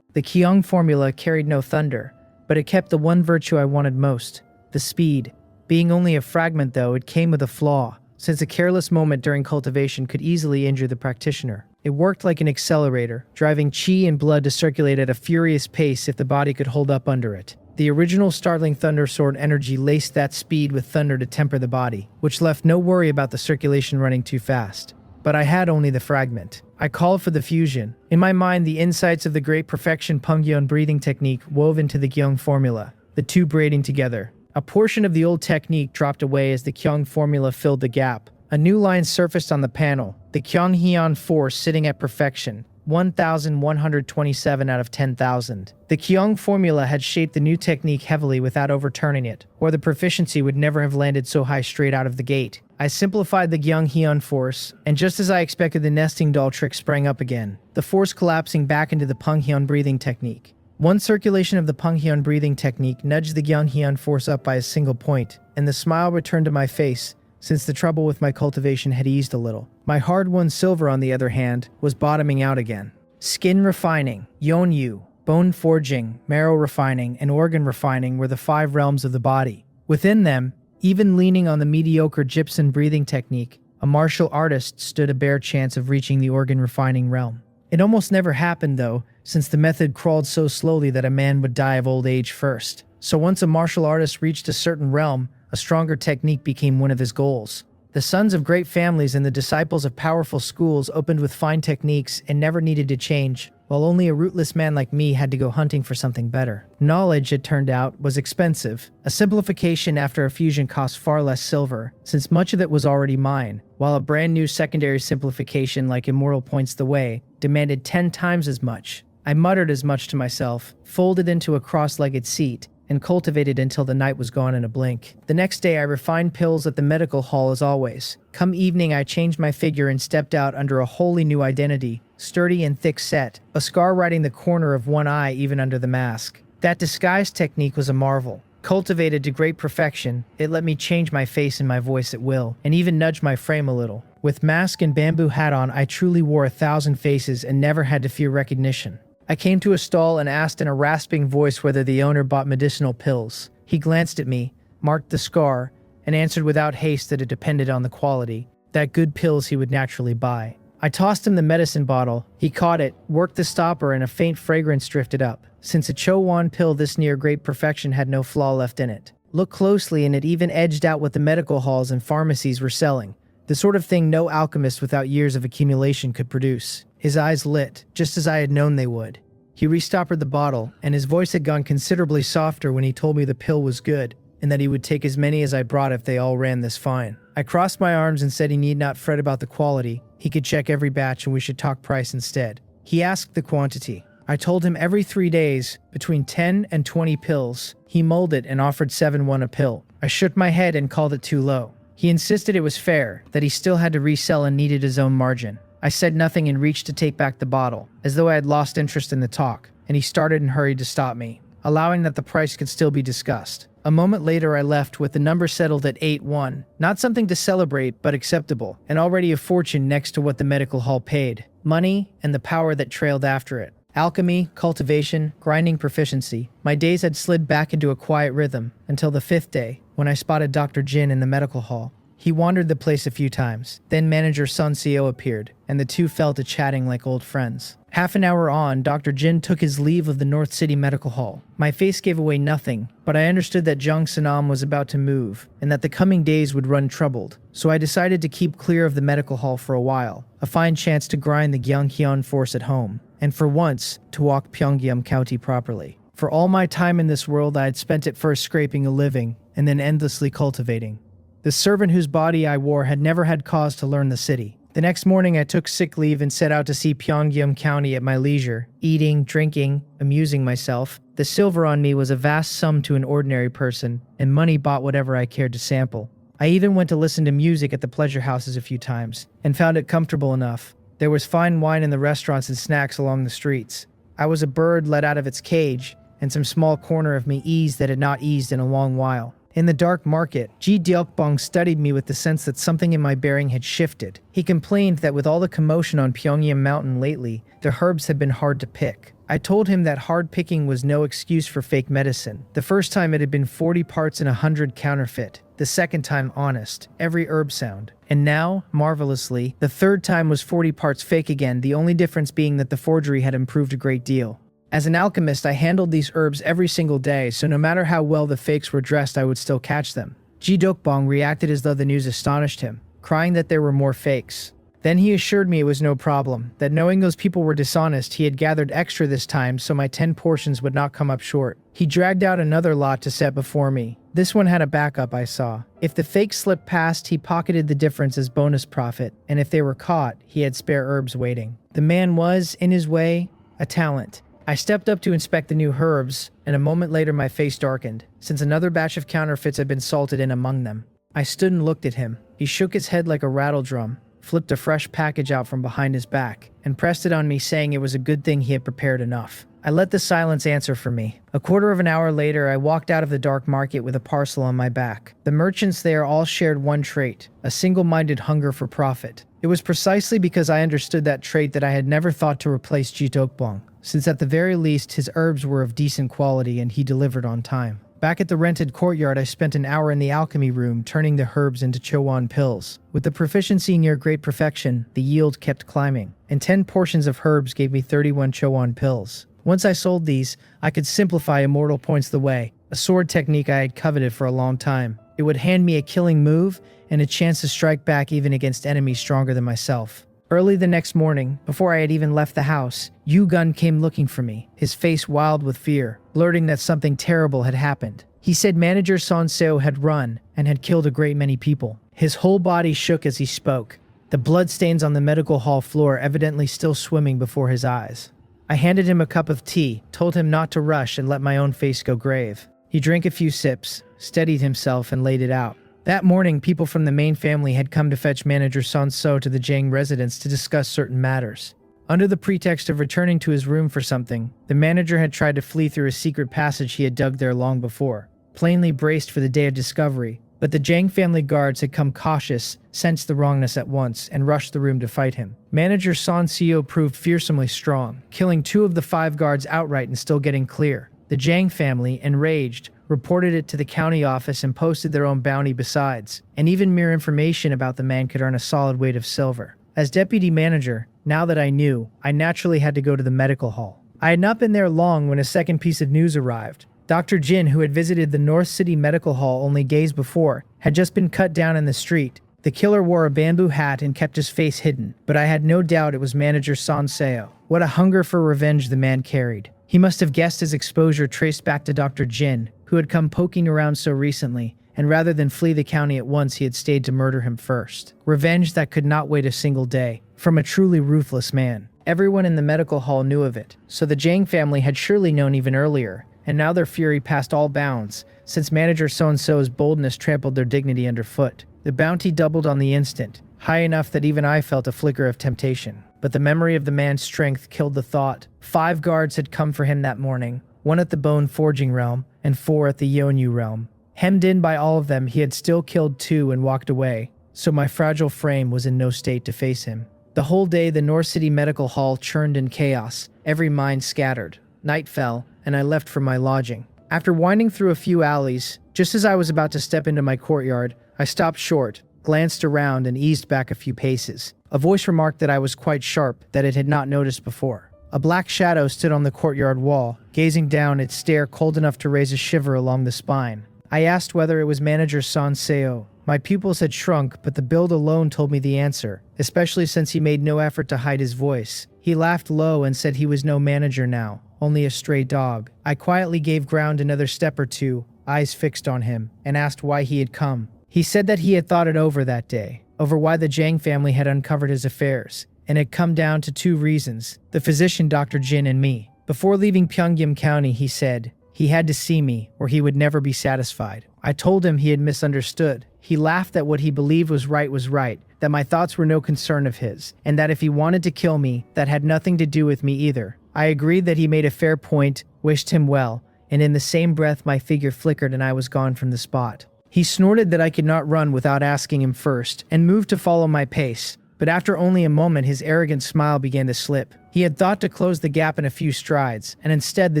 The Kyung formula carried no thunder, but it kept the one virtue I wanted most, the speed. Being only a fragment though, it came with a flaw, since a careless moment during cultivation could easily injure the practitioner. It worked like an accelerator, driving chi and blood to circulate at a furious pace if the body could hold up under it. The original startling thundersword energy laced that speed with thunder to temper the body, which left no worry about the circulation running too fast. But I had only the fragment. I called for the fusion. In my mind, the insights of the great perfection Pungyeon breathing technique wove into the Kyung formula, the two braiding together. A portion of the old technique dropped away as the Kyung formula filled the gap. A new line surfaced on the panel, the Kyung force sitting at perfection, 1,127 out of 10,000. The Kyung formula had shaped the new technique heavily without overturning it, or the proficiency would never have landed so high straight out of the gate. I simplified the Kyung force, and just as I expected, the nesting doll trick sprang up again, the force collapsing back into the Pungyeon breathing technique. One circulation of the Pungyeon breathing technique nudged the Kyung force up by a single point, and the smile returned to my face, since the trouble with my cultivation had eased a little. My hard-won silver, on the other hand, was bottoming out again. Skin refining, Yonyu, bone forging, marrow refining, and organ refining were the 5 realms of the body. Within them, even leaning on the mediocre gypsum breathing technique, a martial artist stood a bare chance of reaching the organ refining realm. It almost never happened, though, since the method crawled so slowly that a man would die of old age first. So once a martial artist reached a certain realm, a stronger technique became one of his goals. The sons of great families and the disciples of powerful schools opened with fine techniques and never needed to change, while only a rootless man like me had to go hunting for something better. Knowledge, it turned out, was expensive. A simplification after a fusion cost far less silver, since much of it was already mine, while a brand new secondary simplification like Immortal Points the Way demanded 10 times as much. I muttered as much to myself, folded into a cross-legged seat, and cultivated until the night was gone in a blink. The next day I refined pills at the medical hall as always. Come evening I changed my figure and stepped out under a wholly new identity, sturdy and thick-set, a scar riding the corner of one eye even under the mask. That disguise technique was a marvel. Cultivated to great perfection, it let me change my face and my voice at will, and even nudge my frame a little. With mask and bamboo hat on, I truly wore 1,000 faces and never had to fear recognition. I came to a stall and asked in a rasping voice whether the owner bought medicinal pills. He glanced at me, marked the scar, and answered without haste that it depended on the quality, that good pills he would naturally buy. I tossed him the medicine bottle. He caught it, worked the stopper, and a faint fragrance drifted up, since a Cho-Wan pill this near great perfection had no flaw left in it. Look closely and it even edged out what the medical halls and pharmacies were selling, the sort of thing no alchemist without years of accumulation could produce. His eyes lit, just as I had known they would. He restoppered the bottle, and his voice had gone considerably softer when he told me the pill was good, and that he would take as many as I brought if they all ran this fine. I crossed my arms and said he need not fret about the quality. He could check every batch and we should talk price instead. He asked the quantity. I told him every 3 days, between 10 and 20 pills. He mulled it and offered 7-1 a pill. I shook my head and called it too low. He insisted it was fair, that he still had to resell and needed his own margin. I said nothing and reached to take back the bottle, as though I had lost interest in the talk, and he started and hurried to stop me, allowing that the price could still be discussed. A moment later I left with the number settled at 8-1, not something to celebrate but acceptable, and already a fortune next to what the medical hall paid. Money and the power that trailed after it. Alchemy, cultivation, grinding proficiency. My days had slid back into a quiet rhythm until the 5th day, when I spotted Dr. Jin in the medical hall. He wandered the place a few times. Then manager Sun Seo appeared, and the two fell to chatting like old friends. Half an hour on, Dr. Jin took his leave of the North City Medical Hall. My face gave away nothing, but I understood that Jung Sanam was about to move, and that the coming days would run troubled. So I decided to keep clear of the medical hall for a while, a fine chance to grind the Gyeonghyun force at home, and for once, to walk Pyongyang County properly. For all my time in this world, I had spent it first scraping a living, and then endlessly cultivating. The servant whose body I wore had never had cause to learn the city. The next morning I took sick leave and set out to see Pyongyang County at my leisure, eating, drinking, amusing myself. The silver on me was a vast sum to an ordinary person, and money bought whatever I cared to sample. I even went to listen to music at the pleasure houses a few times, and found it comfortable enough. There was fine wine in the restaurants and snacks along the streets. I was a bird let out of its cage, and some small corner of me eased that had not eased in a long while. In the dark market, Ji Deokbong studied me with the sense that something in my bearing had shifted. He complained that with all the commotion on Pyongyang Mountain lately, the herbs had been hard to pick. I told him that hard picking was no excuse for fake medicine. The first time it had been 40 parts in 100 counterfeit. The second time honest, every herb sound. And now, marvelously, the third time was 40 parts fake again, the only difference being that the forgery had improved a great deal. As an alchemist, I handled these herbs every single day, so no matter how well the fakes were dressed, I would still catch them. Ji Dokbong reacted as though the news astonished him, crying that there were more fakes. Then he assured me it was no problem, that knowing those people were dishonest, he had gathered extra this time so my 10 portions would not come up short. He dragged out another lot to set before me. This one had a backup, I saw. If the fakes slipped past, he pocketed the difference as bonus profit, and if they were caught, he had spare herbs waiting. The man was, in his way, a talent. I stepped up to inspect the new herbs, and a moment later my face darkened, since another batch of counterfeits had been salted in among them. I stood and looked at him. He shook his head like a rattle drum, flipped a fresh package out from behind his back, and pressed it on me, saying it was a good thing he had prepared enough. I let the silence answer for me. A quarter of an hour later, I walked out of the dark market with a parcel on my back. The merchants there all shared one trait, a single-minded hunger for profit. It was precisely because I understood that trait that I had never thought to replace Ji Dokbong, since at the very least his herbs were of decent quality and he delivered on time. Back at the rented courtyard, I spent an hour in the alchemy room turning the herbs into chowan pills. With the proficiency near great perfection, the yield kept climbing, and 10 portions of herbs gave me 31 chowan pills. Once I sold these, I could simplify immortal points the way, a sword technique I had coveted for a long time. It would hand me a killing move and a chance to strike back even against enemies stronger than myself. Early the next morning, before I had even left the house, Yu Gun came looking for me, his face wild with fear, blurting that something terrible had happened. He said manager Son Seo had run and had killed a great many people. His whole body shook as he spoke, the bloodstains on the medical hall floor evidently still swimming before his eyes. I handed him a cup of tea, told him not to rush and let my own face go grave. He drank a few sips, steadied himself, and laid it out. That morning, people from the main family had come to fetch manager Son So to the Jiang residence to discuss certain matters. Under the pretext of returning to his room for something, the manager had tried to flee through a secret passage he had dug there long before, plainly braced for the day of discovery. But the Jiang family guards had come cautious, sensed the wrongness at once, and rushed the room to fight him. Manager Son Seo proved fearsomely strong, killing 2 of the 5 guards outright and still getting clear. The Jiang family, enraged, reported it to the county office and posted their own bounty besides, and even mere information about the man could earn a solid weight of silver. As deputy manager, now that I knew, I naturally had to go to the medical hall. I had not been there long when a second piece of news arrived. Dr. Jin, who had visited the North City Medical Hall only days before, had just been cut down in the street. The killer wore a bamboo hat and kept his face hidden, but I had no doubt it was manager Son Seo. What a hunger for revenge the man carried. He must have guessed his exposure traced back to Dr. Jin, who had come poking around so recently, and rather than flee the county at once, he had stayed to murder him first. Revenge that could not wait a single day, from a truly ruthless man. Everyone in the medical hall knew of it, so the Jiang family had surely known even earlier, and now their fury passed all bounds, since manager So-and-so's boldness trampled their dignity underfoot. The bounty doubled on the instant, high enough that even I felt a flicker of temptation. But the memory of the man's strength killed the thought. 5 guards had come for him that morning, 1 at the bone forging realm, and 4 at the Yeonyu realm. Hemmed in by all of them, he had still killed 2 and walked away, so my fragile frame was in no state to face him. The whole day the North City Medical Hall churned in chaos, every mind scattered. Night fell, and I left for my lodging. After winding through a few alleys, just as I was about to step into my courtyard, I stopped short, glanced around, and eased back a few paces. A voice remarked that I was quite sharp, that it had not noticed before. A black shadow stood on the courtyard wall, gazing down, its stare cold enough to raise a shiver along the spine. I asked whether it was manager Son Seo. My pupils had shrunk, but the build alone told me the answer, especially since he made no effort to hide his voice. He laughed low and said he was no manager now, only a stray dog. I quietly gave ground another step or two, eyes fixed on him, and asked why he had come. He said that he had thought it over that day, over why the Jang family had uncovered his affairs, and had come down to two reasons: the physician Dr. Jin and me. Before leaving Pyeongyam County, he said he had to see me or he would never be satisfied. I told him he had misunderstood. He laughed that what he believed was right, that my thoughts were no concern of his, and that if he wanted to kill me, that had nothing to do with me either. I agreed that he made a fair point, wished him well, and in the same breath my figure flickered and I was gone from the spot. He snorted that I could not run without asking him first, and moved to follow my pace. But after only a moment, his arrogant smile began to slip. He had thought to close the gap in a few strides, and instead the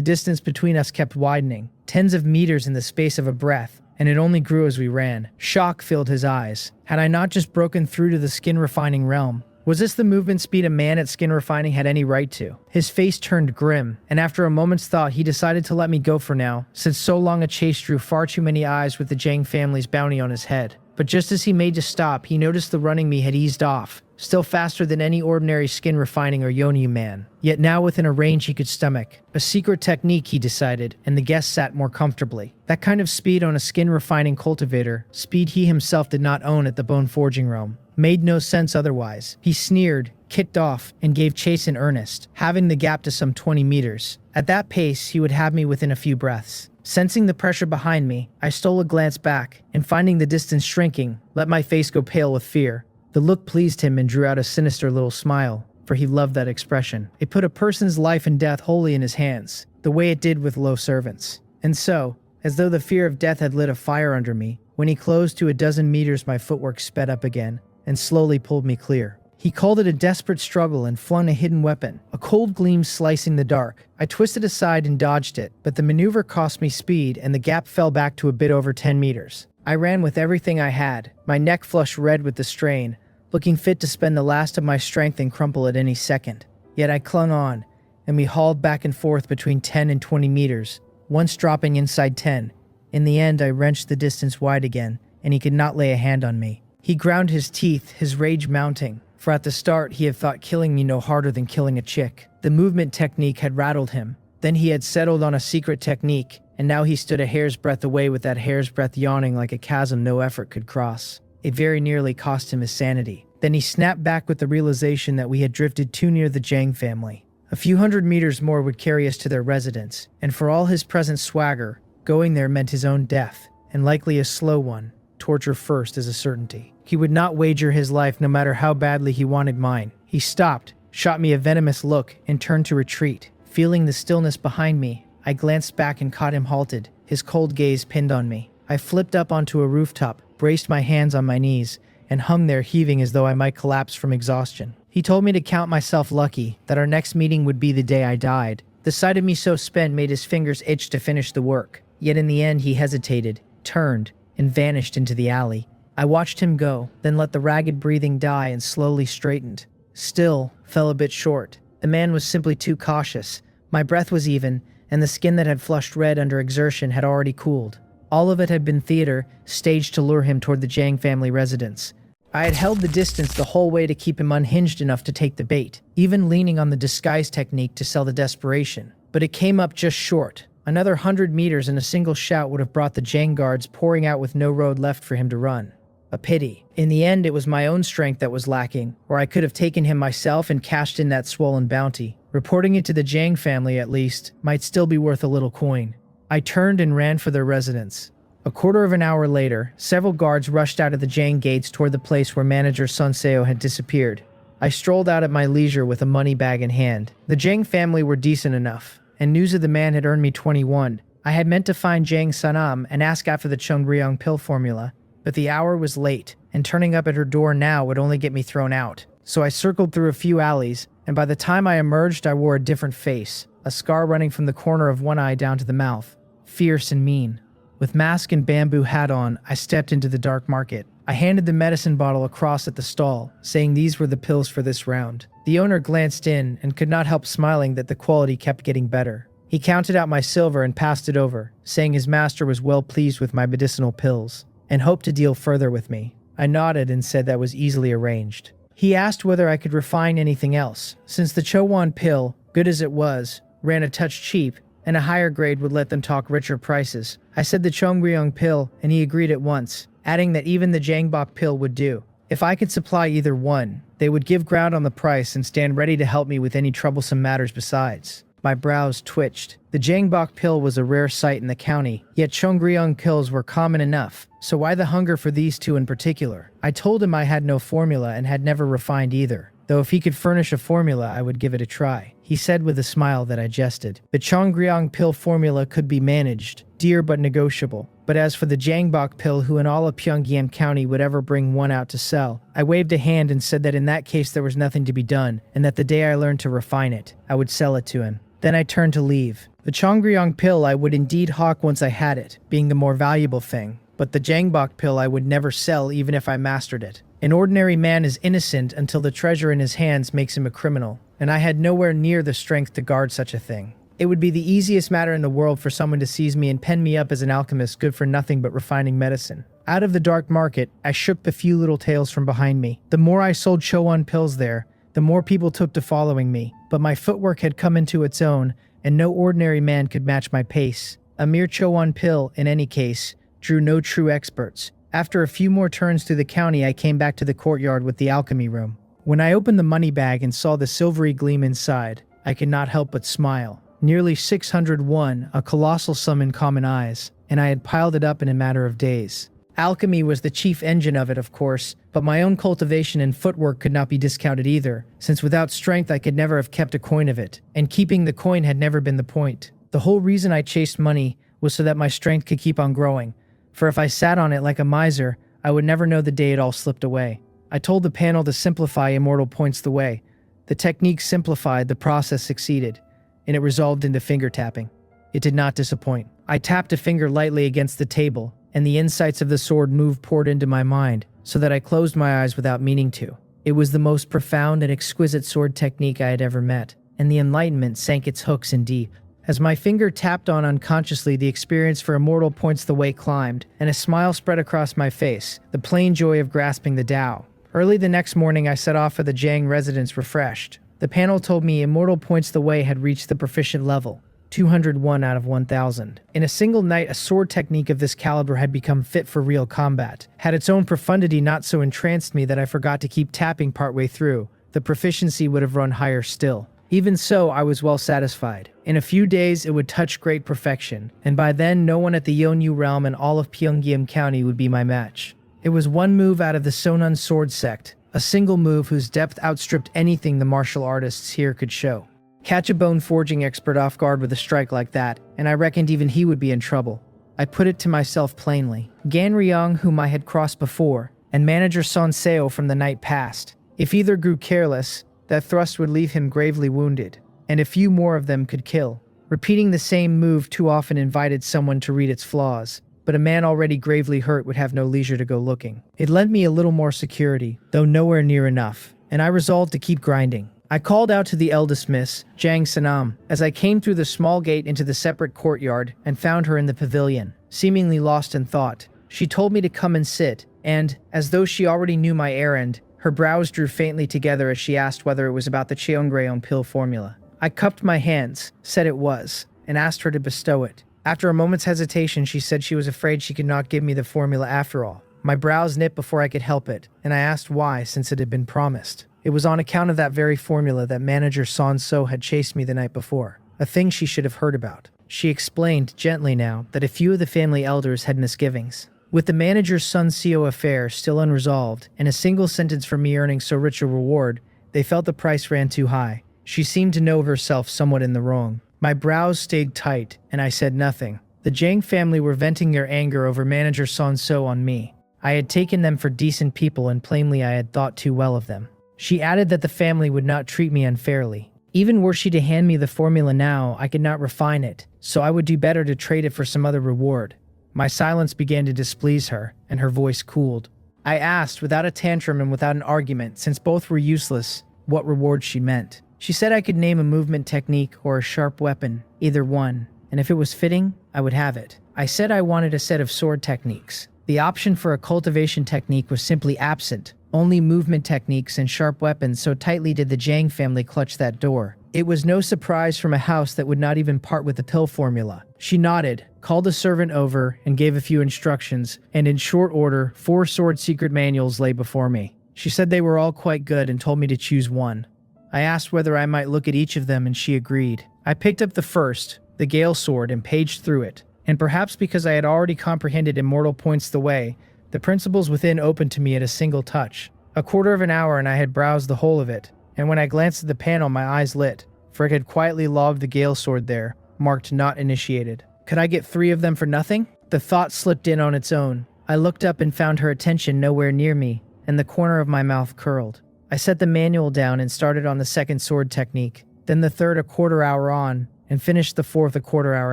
distance between us kept widening, tens of meters in the space of a breath, and it only grew as we ran. Shock filled his eyes. Had I not just broken through to the skin-refining realm? Was this the movement speed a man at skin refining had any right to? His face turned grim, and after a moment's thought, he decided to let me go for now, since so long a chase drew far too many eyes with the Jang family's bounty on his head. But just as he made to stop, he noticed the running me had eased off, still faster than any ordinary skin refining or yonyu man, yet now within a range he could stomach. A secret technique, he decided, and the guest sat more comfortably. That kind of speed on a skin refining cultivator, speed he himself did not own at the bone forging realm, made no sense otherwise. He sneered, kicked off, and gave chase in earnest, having the gap to some 20 meters. At that pace, he would have me within a few breaths. Sensing the pressure behind me, I stole a glance back, and finding the distance shrinking, let my face go pale with fear. The look pleased him and drew out a sinister little smile, for he loved that expression. It put a person's life and death wholly in his hands, the way it did with low servants. And so, as though the fear of death had lit a fire under me, when he closed to a dozen meters, my footwork sped up again, and slowly pulled me clear. He called it a desperate struggle and flung a hidden weapon, a cold gleam slicing the dark. I twisted aside and dodged it, but the maneuver cost me speed and the gap fell back to a bit over 10 meters. I ran with everything I had, my neck flushed red with the strain, looking fit to spend the last of my strength and crumple at any second. Yet I clung on, and we hauled back and forth between 10 and 20 meters, once dropping inside 10. In the end, I wrenched the distance wide again, and he could not lay a hand on me. He ground his teeth, his rage mounting. For at the start, he had thought killing me no harder than killing a chick. The movement technique had rattled him. Then he had settled on a secret technique, and now he stood a hair's breadth away with that hair's breadth yawning like a chasm no effort could cross. It very nearly cost him his sanity. Then he snapped back with the realization that we had drifted too near the Jang family. A few hundred meters more would carry us to their residence, and for all his present swagger, going there meant his own death, and likely a slow one. Torture first is a certainty. He would not wager his life no matter how badly he wanted mine. He stopped, shot me a venomous look, and turned to retreat. Feeling the stillness behind me, I glanced back and caught him halted, his cold gaze pinned on me. I flipped up onto a rooftop, braced my hands on my knees, and hung there heaving as though I might collapse from exhaustion. He told me to count myself lucky, that our next meeting would be the day I died. The sight of me so spent made his fingers itch to finish the work. Yet in the end he hesitated, turned, and vanished into the alley. I watched him go, then let the ragged breathing die and slowly straightened. Still, fell a bit short. The man was simply too cautious. My breath was even, and the skin that had flushed red under exertion had already cooled. All of it had been theater, staged to lure him toward the Jang family residence. I had held the distance the whole way to keep him unhinged enough to take the bait, even leaning on the disguise technique to sell the desperation. But it came up just short. Another 100 meters and a single shout would have brought the Jang guards pouring out with no road left for him to run. A pity. In the end, it was my own strength that was lacking, or I could have taken him myself and cashed in that swollen bounty. Reporting it to the Jang family, at least, might still be worth a little coin. I turned and ran for their residence. A quarter of an hour later, several guards rushed out of the Jang gates toward the place where manager Sun Seo had disappeared. I strolled out at my leisure with a money bag in hand. The Jang family were decent enough, and news of the man had earned me 21. I had meant to find Jang Sanam and ask after the Chungryong pill formula, but the hour was late, and turning up at her door now would only get me thrown out. So I circled through a few alleys, and by the time I emerged I wore a different face, a scar running from the corner of one eye down to the mouth, fierce and mean. With mask and bamboo hat on, I stepped into the dark market. I handed the medicine bottle across at the stall, saying these were the pills for this round. The owner glanced in and could not help smiling that the quality kept getting better. He counted out my silver and passed it over, saying his master was well pleased with my medicinal pills, and hoped to deal further with me. I nodded and said that was easily arranged. He asked whether I could refine anything else, since the Chowan pill, good as it was, ran a touch cheap, and a higher grade would let them talk richer prices. I said the Chongryong pill, and he agreed at once, adding that even the Jangbok pill would do. If I could supply either one, they would give ground on the price and stand ready to help me with any troublesome matters besides. My brows twitched. The Jangbok pill was a rare sight in the county, yet Chongryong pills were common enough, so why the hunger for these two in particular? I told him I had no formula and had never refined either, though if he could furnish a formula I would give it a try. He said with a smile that I jested. The Chongryong pill formula could be managed, dear but negotiable. But as for the Jangbok pill, who in all of Pyongyang County would ever bring one out to sell, I waved a hand and said that in that case there was nothing to be done, and that the day I learned to refine it, I would sell it to him. Then I turned to leave. The Chongryong pill I would indeed hawk once I had it, being the more valuable thing, but the Jangbok pill I would never sell even if I mastered it. An ordinary man is innocent until the treasure in his hands makes him a criminal, and I had nowhere near the strength to guard such a thing. It would be the easiest matter in the world for someone to seize me and pen me up as an alchemist good for nothing but refining medicine. Out of the dark market, I shook the few little tails from behind me. The more I sold Chowan pills there, the more people took to following me, but my footwork had come into its own, and no ordinary man could match my pace. A mere Chowan pill, in any case, drew no true experts. After a few more turns through the county, I came back to the courtyard with the alchemy room. When I opened the money bag and saw the silvery gleam inside, I could not help but smile. Nearly 601, a colossal sum in common eyes, and I had piled it up in a matter of days. Alchemy was the chief engine of it, of course, but my own cultivation and footwork could not be discounted either, since without strength I could never have kept a coin of it, and keeping the coin had never been the point. The whole reason I chased money was so that my strength could keep on growing, for if I sat on it like a miser, I would never know the day it all slipped away. I told the panel to simplify immortal points the way. The technique simplified, the process succeeded, and it resolved into finger tapping. It did not disappoint. I tapped a finger lightly against the table, and the insights of the sword move poured into my mind, so that I closed my eyes without meaning to. It was the most profound and exquisite sword technique I had ever met, and the enlightenment sank its hooks in deep. As my finger tapped on unconsciously, the experience for immortal points the way climbed, and a smile spread across my face, the plain joy of grasping the Tao. Early the next morning, I set off for the Jiang residence refreshed. The panel told me immortal points the way had reached the proficient level, 201 out of 1,000. In a single night, a sword technique of this caliber had become fit for real combat. Had its own profundity not so entranced me that I forgot to keep tapping partway through, the proficiency would have run higher still. Even so, I was well satisfied. In a few days, it would touch great perfection, and by then, no one at the Yeonyu realm in all of Pyongyang County would be my match. It was one move out of the Sonun sword sect, a single move whose depth outstripped anything the martial artists here could show. Catch a bone forging expert off guard with a strike like that, and I reckoned even he would be in trouble. I put it to myself plainly. Gan Ryong, whom I had crossed before, and manager Son Seo from the night past. If either grew careless, that thrust would leave him gravely wounded, and a few more of them could kill. Repeating the same move too often invited someone to read its flaws, but a man already gravely hurt would have no leisure to go looking. It lent me a little more security, though nowhere near enough, and I resolved to keep grinding. I called out to the eldest miss, Jang Sanam, as I came through the small gate into the separate courtyard and found her in the pavilion, seemingly lost in thought. She told me to come and sit, and, as though she already knew my errand, her brows drew faintly together as she asked whether it was about the Cheongreon pill formula. I cupped my hands, said it was, and asked her to bestow it. After a moment's hesitation, she said she was afraid she could not give me the formula after all. My brows knit before I could help it, and I asked why, since it had been promised. It was on account of that very formula that manager Son So had chased me the night before, a thing she should have heard about. She explained, gently now, that a few of the family elders had misgivings. With the manager's Sun Seo affair still unresolved, and a single sentence for me earning so rich a reward, they felt the price ran too high. She seemed to know herself somewhat in the wrong. My brows stayed tight, and I said nothing. The Jiang family were venting their anger over manager Son So on me. I had taken them for decent people, and plainly I had thought too well of them. She added that the family would not treat me unfairly. Even were she to hand me the formula now, I could not refine it, so I would do better to trade it for some other reward. My silence began to displease her, and her voice cooled. I asked, without a tantrum and without an argument, since both were useless, what reward she meant. She said I could name a movement technique or a sharp weapon, either one, and if it was fitting, I would have it. I said I wanted a set of sword techniques. The option for a cultivation technique was simply absent. Only movement techniques and sharp weapons, so tightly did the Jiang family clutch that door. It was no surprise from a house that would not even part with the pill formula. She nodded, called a servant over, and gave a few instructions, and in short order, 4 sword secret manuals lay before me. She said they were all quite good and told me to choose one. I asked whether I might look at each of them and she agreed. I picked up the first, the Gale Sword, and paged through it. And perhaps because I had already comprehended Immortal Points the way, the principles within opened to me at a single touch. A quarter of an hour and I had browsed the whole of it, and when I glanced at the panel my eyes lit, for it had quietly logged the Gale Sword there, marked not initiated. Could I get 3 of them for nothing? The thought slipped in on its own. I looked up and found her attention nowhere near me, and the corner of my mouth curled. I set the manual down and started on the second sword technique, then the third a quarter hour on, and finished the fourth a quarter hour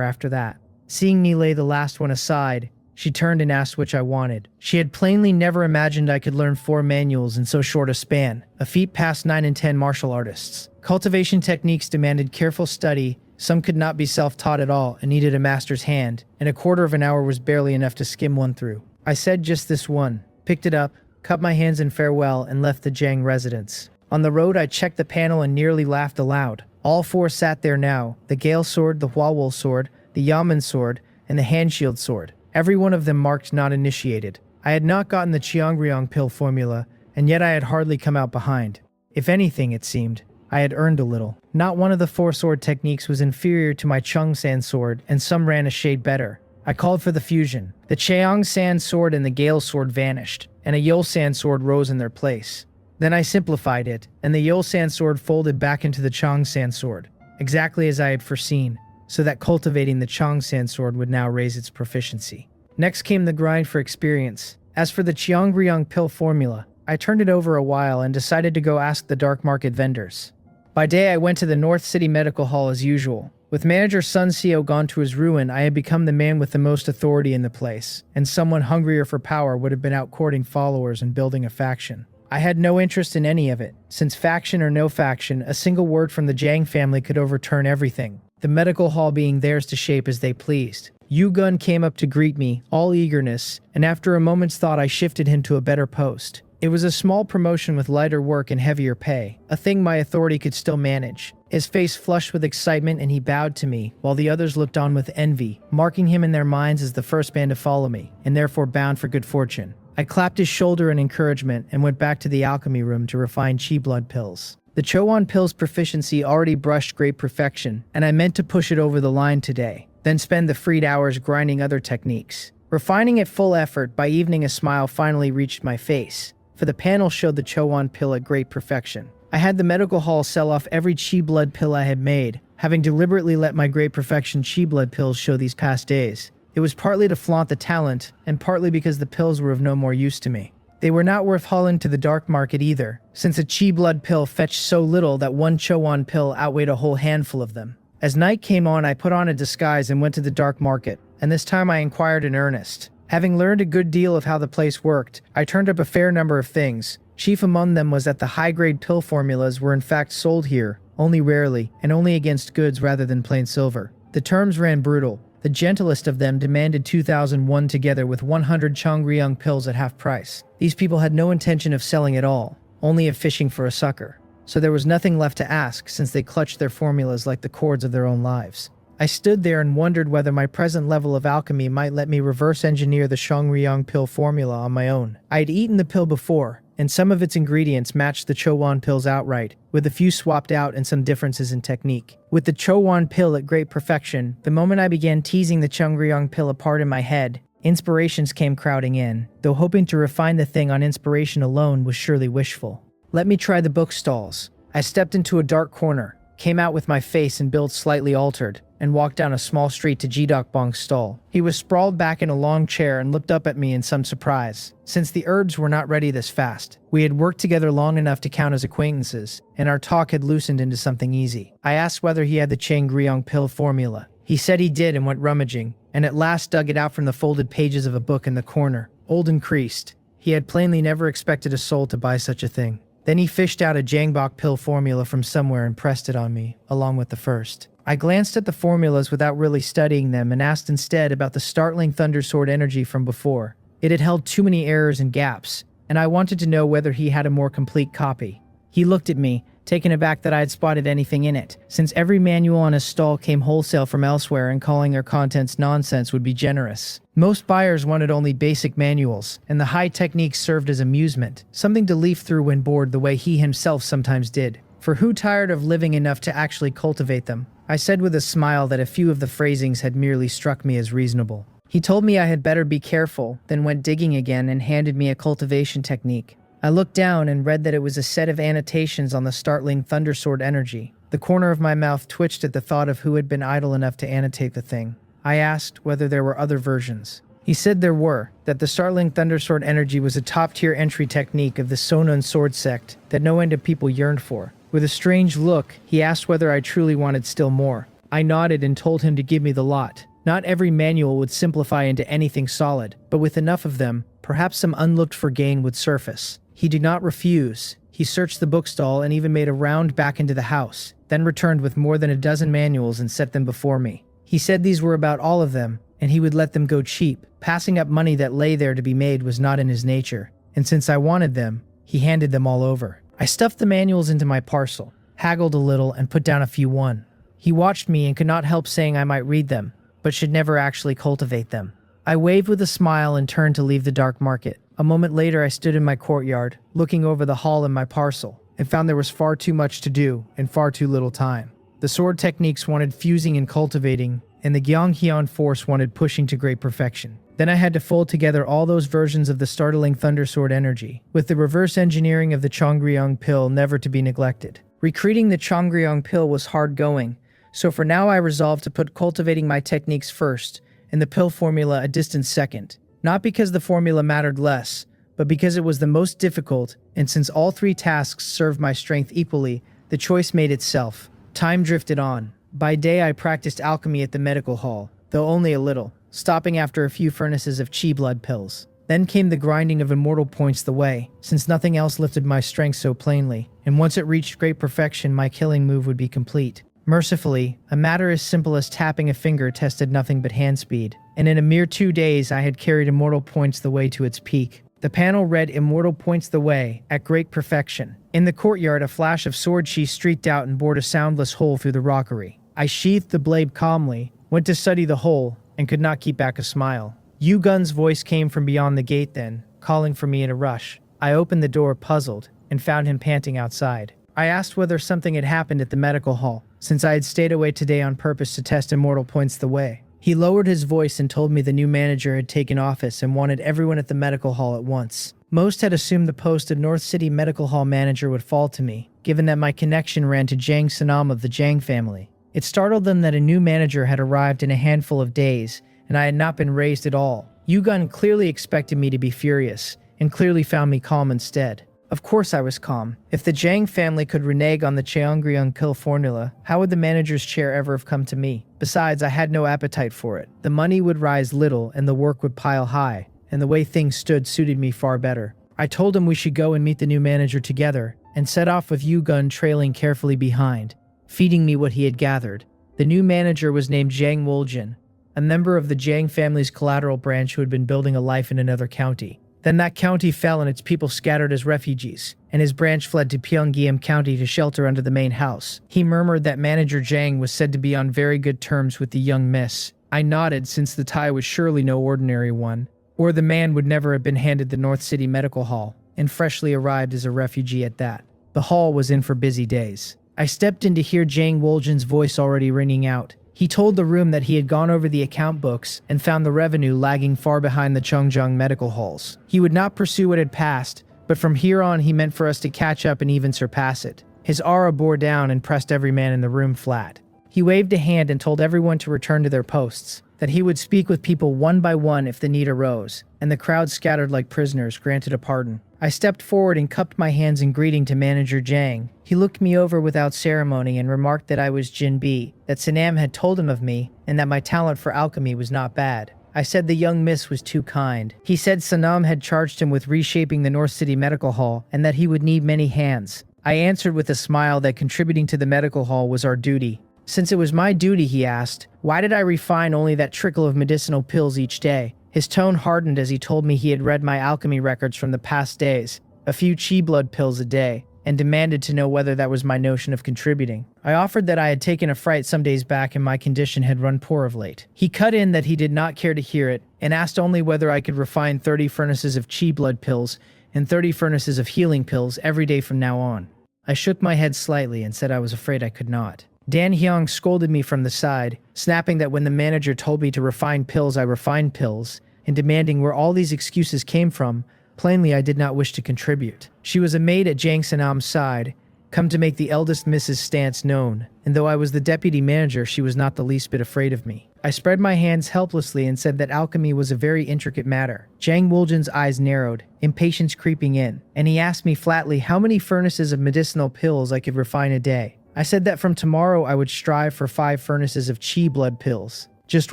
after that. Seeing me lay the last one aside, she turned and asked which I wanted. She had plainly never imagined I could learn 4 manuals in so short a span, a feat past 9 in 10 martial artists. Cultivation techniques demanded careful study, some could not be self-taught at all and needed a master's hand, and a quarter of an hour was barely enough to skim one through. I said just this one, picked it up, cupped my hands in farewell, and left the Jang residence. On the road I checked the panel and nearly laughed aloud. All 4 sat there now, the Gale Sword, the Huawul Sword, the Yamen Sword, and the Handshield Sword. Every one of them marked not initiated. I had not gotten the Qiangryong pill formula, and yet I had hardly come out behind. If anything, it seemed, I had earned a little. Not one of the 4 sword techniques was inferior to my Chungsan sword, and some ran a shade better. I called for the fusion. The Cheongsan sword and the Gale Sword vanished, and a Yulsan sword rose in their place. Then I simplified it, and the Yulsan sword folded back into the Chongsan sword, exactly as I had foreseen, so that cultivating the Chongsan sword would now raise its proficiency. Next came the grind for experience. As for the Qiangryong pill formula, I turned it over a while and decided to go ask the dark market vendors. By day I went to the North City Medical Hall as usual. With manager Sun Seo gone to his ruin, I had become the man with the most authority in the place, and someone hungrier for power would have been out courting followers and building a faction. I had no interest in any of it, since faction or no faction, a single word from the Jang family could overturn everything, the medical hall being theirs to shape as they pleased. Yu Gun came up to greet me, all eagerness, and after a moment's thought I shifted him to a better post. It was a small promotion with lighter work and heavier pay, a thing my authority could still manage. His face flushed with excitement and he bowed to me, while the others looked on with envy, marking him in their minds as the first man to follow me, and therefore bound for good fortune. I clapped his shoulder in encouragement and went back to the alchemy room to refine chi blood pills. The Chowan pill's proficiency already brushed great perfection, and I meant to push it over the line today, then spend the freed hours grinding other techniques. Refining at full effort, by evening a smile finally reached my face, for the panel showed the Chowan pill at great perfection. I had the medical hall sell off every chi blood pill I had made, having deliberately let my great perfection chi blood pills show these past days. It was partly to flaunt the talent, and partly because the pills were of no more use to me. They were not worth hauling to the dark market either, since a chi blood pill fetched so little that one Chowan pill outweighed a whole handful of them. As night came on, I put on a disguise and went to the dark market, and this time I inquired in earnest. Having learned a good deal of how the place worked, I turned up a fair number of things. Chief among them was that the high-grade pill formulas were in fact sold here, only rarely, and only against goods rather than plain silver. The terms ran brutal. The gentlest of them demanded 2,001 together with 100 Chongryung pills at half price. These people had no intention of selling at all, only of fishing for a sucker. So there was nothing left to ask, since they clutched their formulas like the cords of their own lives. I stood there and wondered whether my present level of alchemy might let me reverse engineer the Chongryung pill formula on my own. I had eaten the pill before, and some of its ingredients matched the Chowan pills outright, with a few swapped out and some differences in technique. With the Chowan pill at great perfection, the moment I began teasing the Chongryung pill apart in my head, inspirations came crowding in, though hoping to refine the thing on inspiration alone was surely wishful. Let me try the bookstalls. I stepped into a dark corner, came out with my face and build slightly altered, and walked down a small street to Jidokbong's stall. He was sprawled back in a long chair and looked up at me in some surprise. Since the herbs were not ready this fast, we had worked together long enough to count as acquaintances, and our talk had loosened into something easy. I asked whether he had the Changryong pill formula. He said he did and went rummaging, and at last dug it out from the folded pages of a book in the corner, old and creased. He had plainly never expected a soul to buy such a thing. Then he fished out a Jangbok pill formula from somewhere and pressed it on me, along with the first. I glanced at the formulas without really studying them and asked instead about the startling Thundersword energy from before. It had held too many errors and gaps, and I wanted to know whether he had a more complete copy. He looked at me, taken aback that I had spotted anything in it, since every manual on his stall came wholesale from elsewhere and calling their contents nonsense would be generous. Most buyers wanted only basic manuals, and the high techniques served as amusement, something to leaf through when bored the way he himself sometimes did. For who tired of living enough to actually cultivate them? I said with a smile that a few of the phrasings had merely struck me as reasonable. He told me I had better be careful, then went digging again and handed me a cultivation technique. I looked down and read that it was a set of annotations on the startling thundersword energy. The corner of my mouth twitched at the thought of who had been idle enough to annotate the thing. I asked whether there were other versions. He said there were, that the startling thundersword energy was a top-tier entry technique of the Sonon sword sect that no end of people yearned for. With a strange look, he asked whether I truly wanted still more. I nodded and told him to give me the lot. Not every manual would simplify into anything solid, but with enough of them, perhaps some unlooked-for gain would surface. He did not refuse. He searched the bookstall and even made a round back into the house, then returned with more than a dozen manuals and set them before me. He said these were about all of them, and he would let them go cheap. Passing up money that lay there to be made was not in his nature, and since I wanted them, he handed them all over. I stuffed the manuals into my parcel, haggled a little, and put down a few won. He watched me and could not help saying I might read them, but should never actually cultivate them. I waved with a smile and turned to leave the dark market. A moment later, I stood in my courtyard, looking over the hall and my parcel, and found there was far too much to do and far too little time. The sword techniques wanted fusing and cultivating, and the Gyeonghyun force wanted pushing to great perfection. Then I had to fold together all those versions of the startling thundersword energy, with the reverse engineering of the Chongryong pill never to be neglected. Recreating the Chongryong pill was hard going, so for now I resolved to put cultivating my techniques first, and the pill formula a distant second. Not because the formula mattered less, but because it was the most difficult, and since all three tasks served my strength equally, the choice made itself. Time drifted on. By day I practiced alchemy at the medical hall, though only a little, stopping after a few furnaces of chi blood pills. Then came the grinding of immortal points the way, since nothing else lifted my strength so plainly, and once it reached great perfection my killing move would be complete. Mercifully, a matter as simple as tapping a finger tested nothing but hand speed, and in a mere 2 days I had carried Immortal Points the Way to its peak. The panel read Immortal Points the Way, at great perfection. In the courtyard a flash of sword chi streaked out and bored a soundless hole through the rockery. I sheathed the blade calmly, went to study the hole, and could not keep back a smile. Yu Gun's voice came from beyond the gate then, calling for me in a rush. I opened the door puzzled, and found him panting outside. I asked whether something had happened at the medical hall, since I had stayed away today on purpose to test Immortal Points the Way. He lowered his voice and told me the new manager had taken office and wanted everyone at the medical hall at once. Most had assumed the post of North City Medical Hall manager would fall to me, given that my connection ran to Jang Sanam of the Jang family. It startled them that a new manager had arrived in a handful of days, and I had not been raised at all. Yu Gun clearly expected me to be furious, and clearly found me calm instead. Of course I was calm. If the Jang family could renege on the Cheongryung kill formula, how would the manager's chair ever have come to me? Besides, I had no appetite for it. The money would rise little and the work would pile high, and the way things stood suited me far better. I told him we should go and meet the new manager together, and set off with Yu Gun trailing carefully behind, feeding me what he had gathered. The new manager was named Jang Woljin, a member of the Jang family's collateral branch who had been building a life in another county. Then that county fell and its people scattered as refugees, and his branch fled to Pyeonggyeom County to shelter under the main house. He murmured that manager Jang was said to be on very good terms with the young miss. I nodded, since the tie was surely no ordinary one, or the man would never have been handed the North City Medical Hall, and freshly arrived as a refugee at that. The hall was in for busy days. I stepped in to hear Jang Woljin's voice already ringing out. He told the room that he had gone over the account books and found the revenue lagging far behind the Chongjeong medical halls. He would not pursue what had passed, but from here on he meant for us to catch up and even surpass it. His aura bore down and pressed every man in the room flat. He waved a hand and told everyone to return to their posts, that he would speak with people one by one if the need arose, and the crowd scattered like prisoners granted a pardon. I stepped forward and cupped my hands in greeting to Manager Jang. He looked me over without ceremony and remarked that I was Jin B, that Sanam had told him of me, and that my talent for alchemy was not bad. I said the young miss was too kind. He said Sanam had charged him with reshaping the North City Medical Hall, and that he would need many hands. I answered with a smile that contributing to the medical hall was our duty. Since it was my duty, he asked, why did I refine only that trickle of medicinal pills each day? His tone hardened as he told me he had read my alchemy records from the past days. A few chi blood pills a day. and demanded to know whether that was my notion of contributing. I offered that I had taken a fright some days back and my condition had run poor of late. He cut in that he did not care to hear it and asked only whether I could refine 30 furnaces of chi blood pills and 30 furnaces of healing pills every day from now on. I shook my head slightly and said I was afraid I could not. Dan Hyung scolded me from the side, snapping that when the manager told me to refine pills, I refined pills, and demanding where all these excuses came from. Plainly, I did not wish to contribute. She was a maid at Jang Sanam's side, come to make the eldest Mrs. stance known, and though I was the deputy manager, she was not the least bit afraid of me. I spread my hands helplessly and said that alchemy was a very intricate matter. Jang Woljin's eyes narrowed, impatience creeping in, and he asked me flatly how many furnaces of medicinal pills I could refine a day. I said that from tomorrow I would strive for 5 furnaces of chi blood pills. Just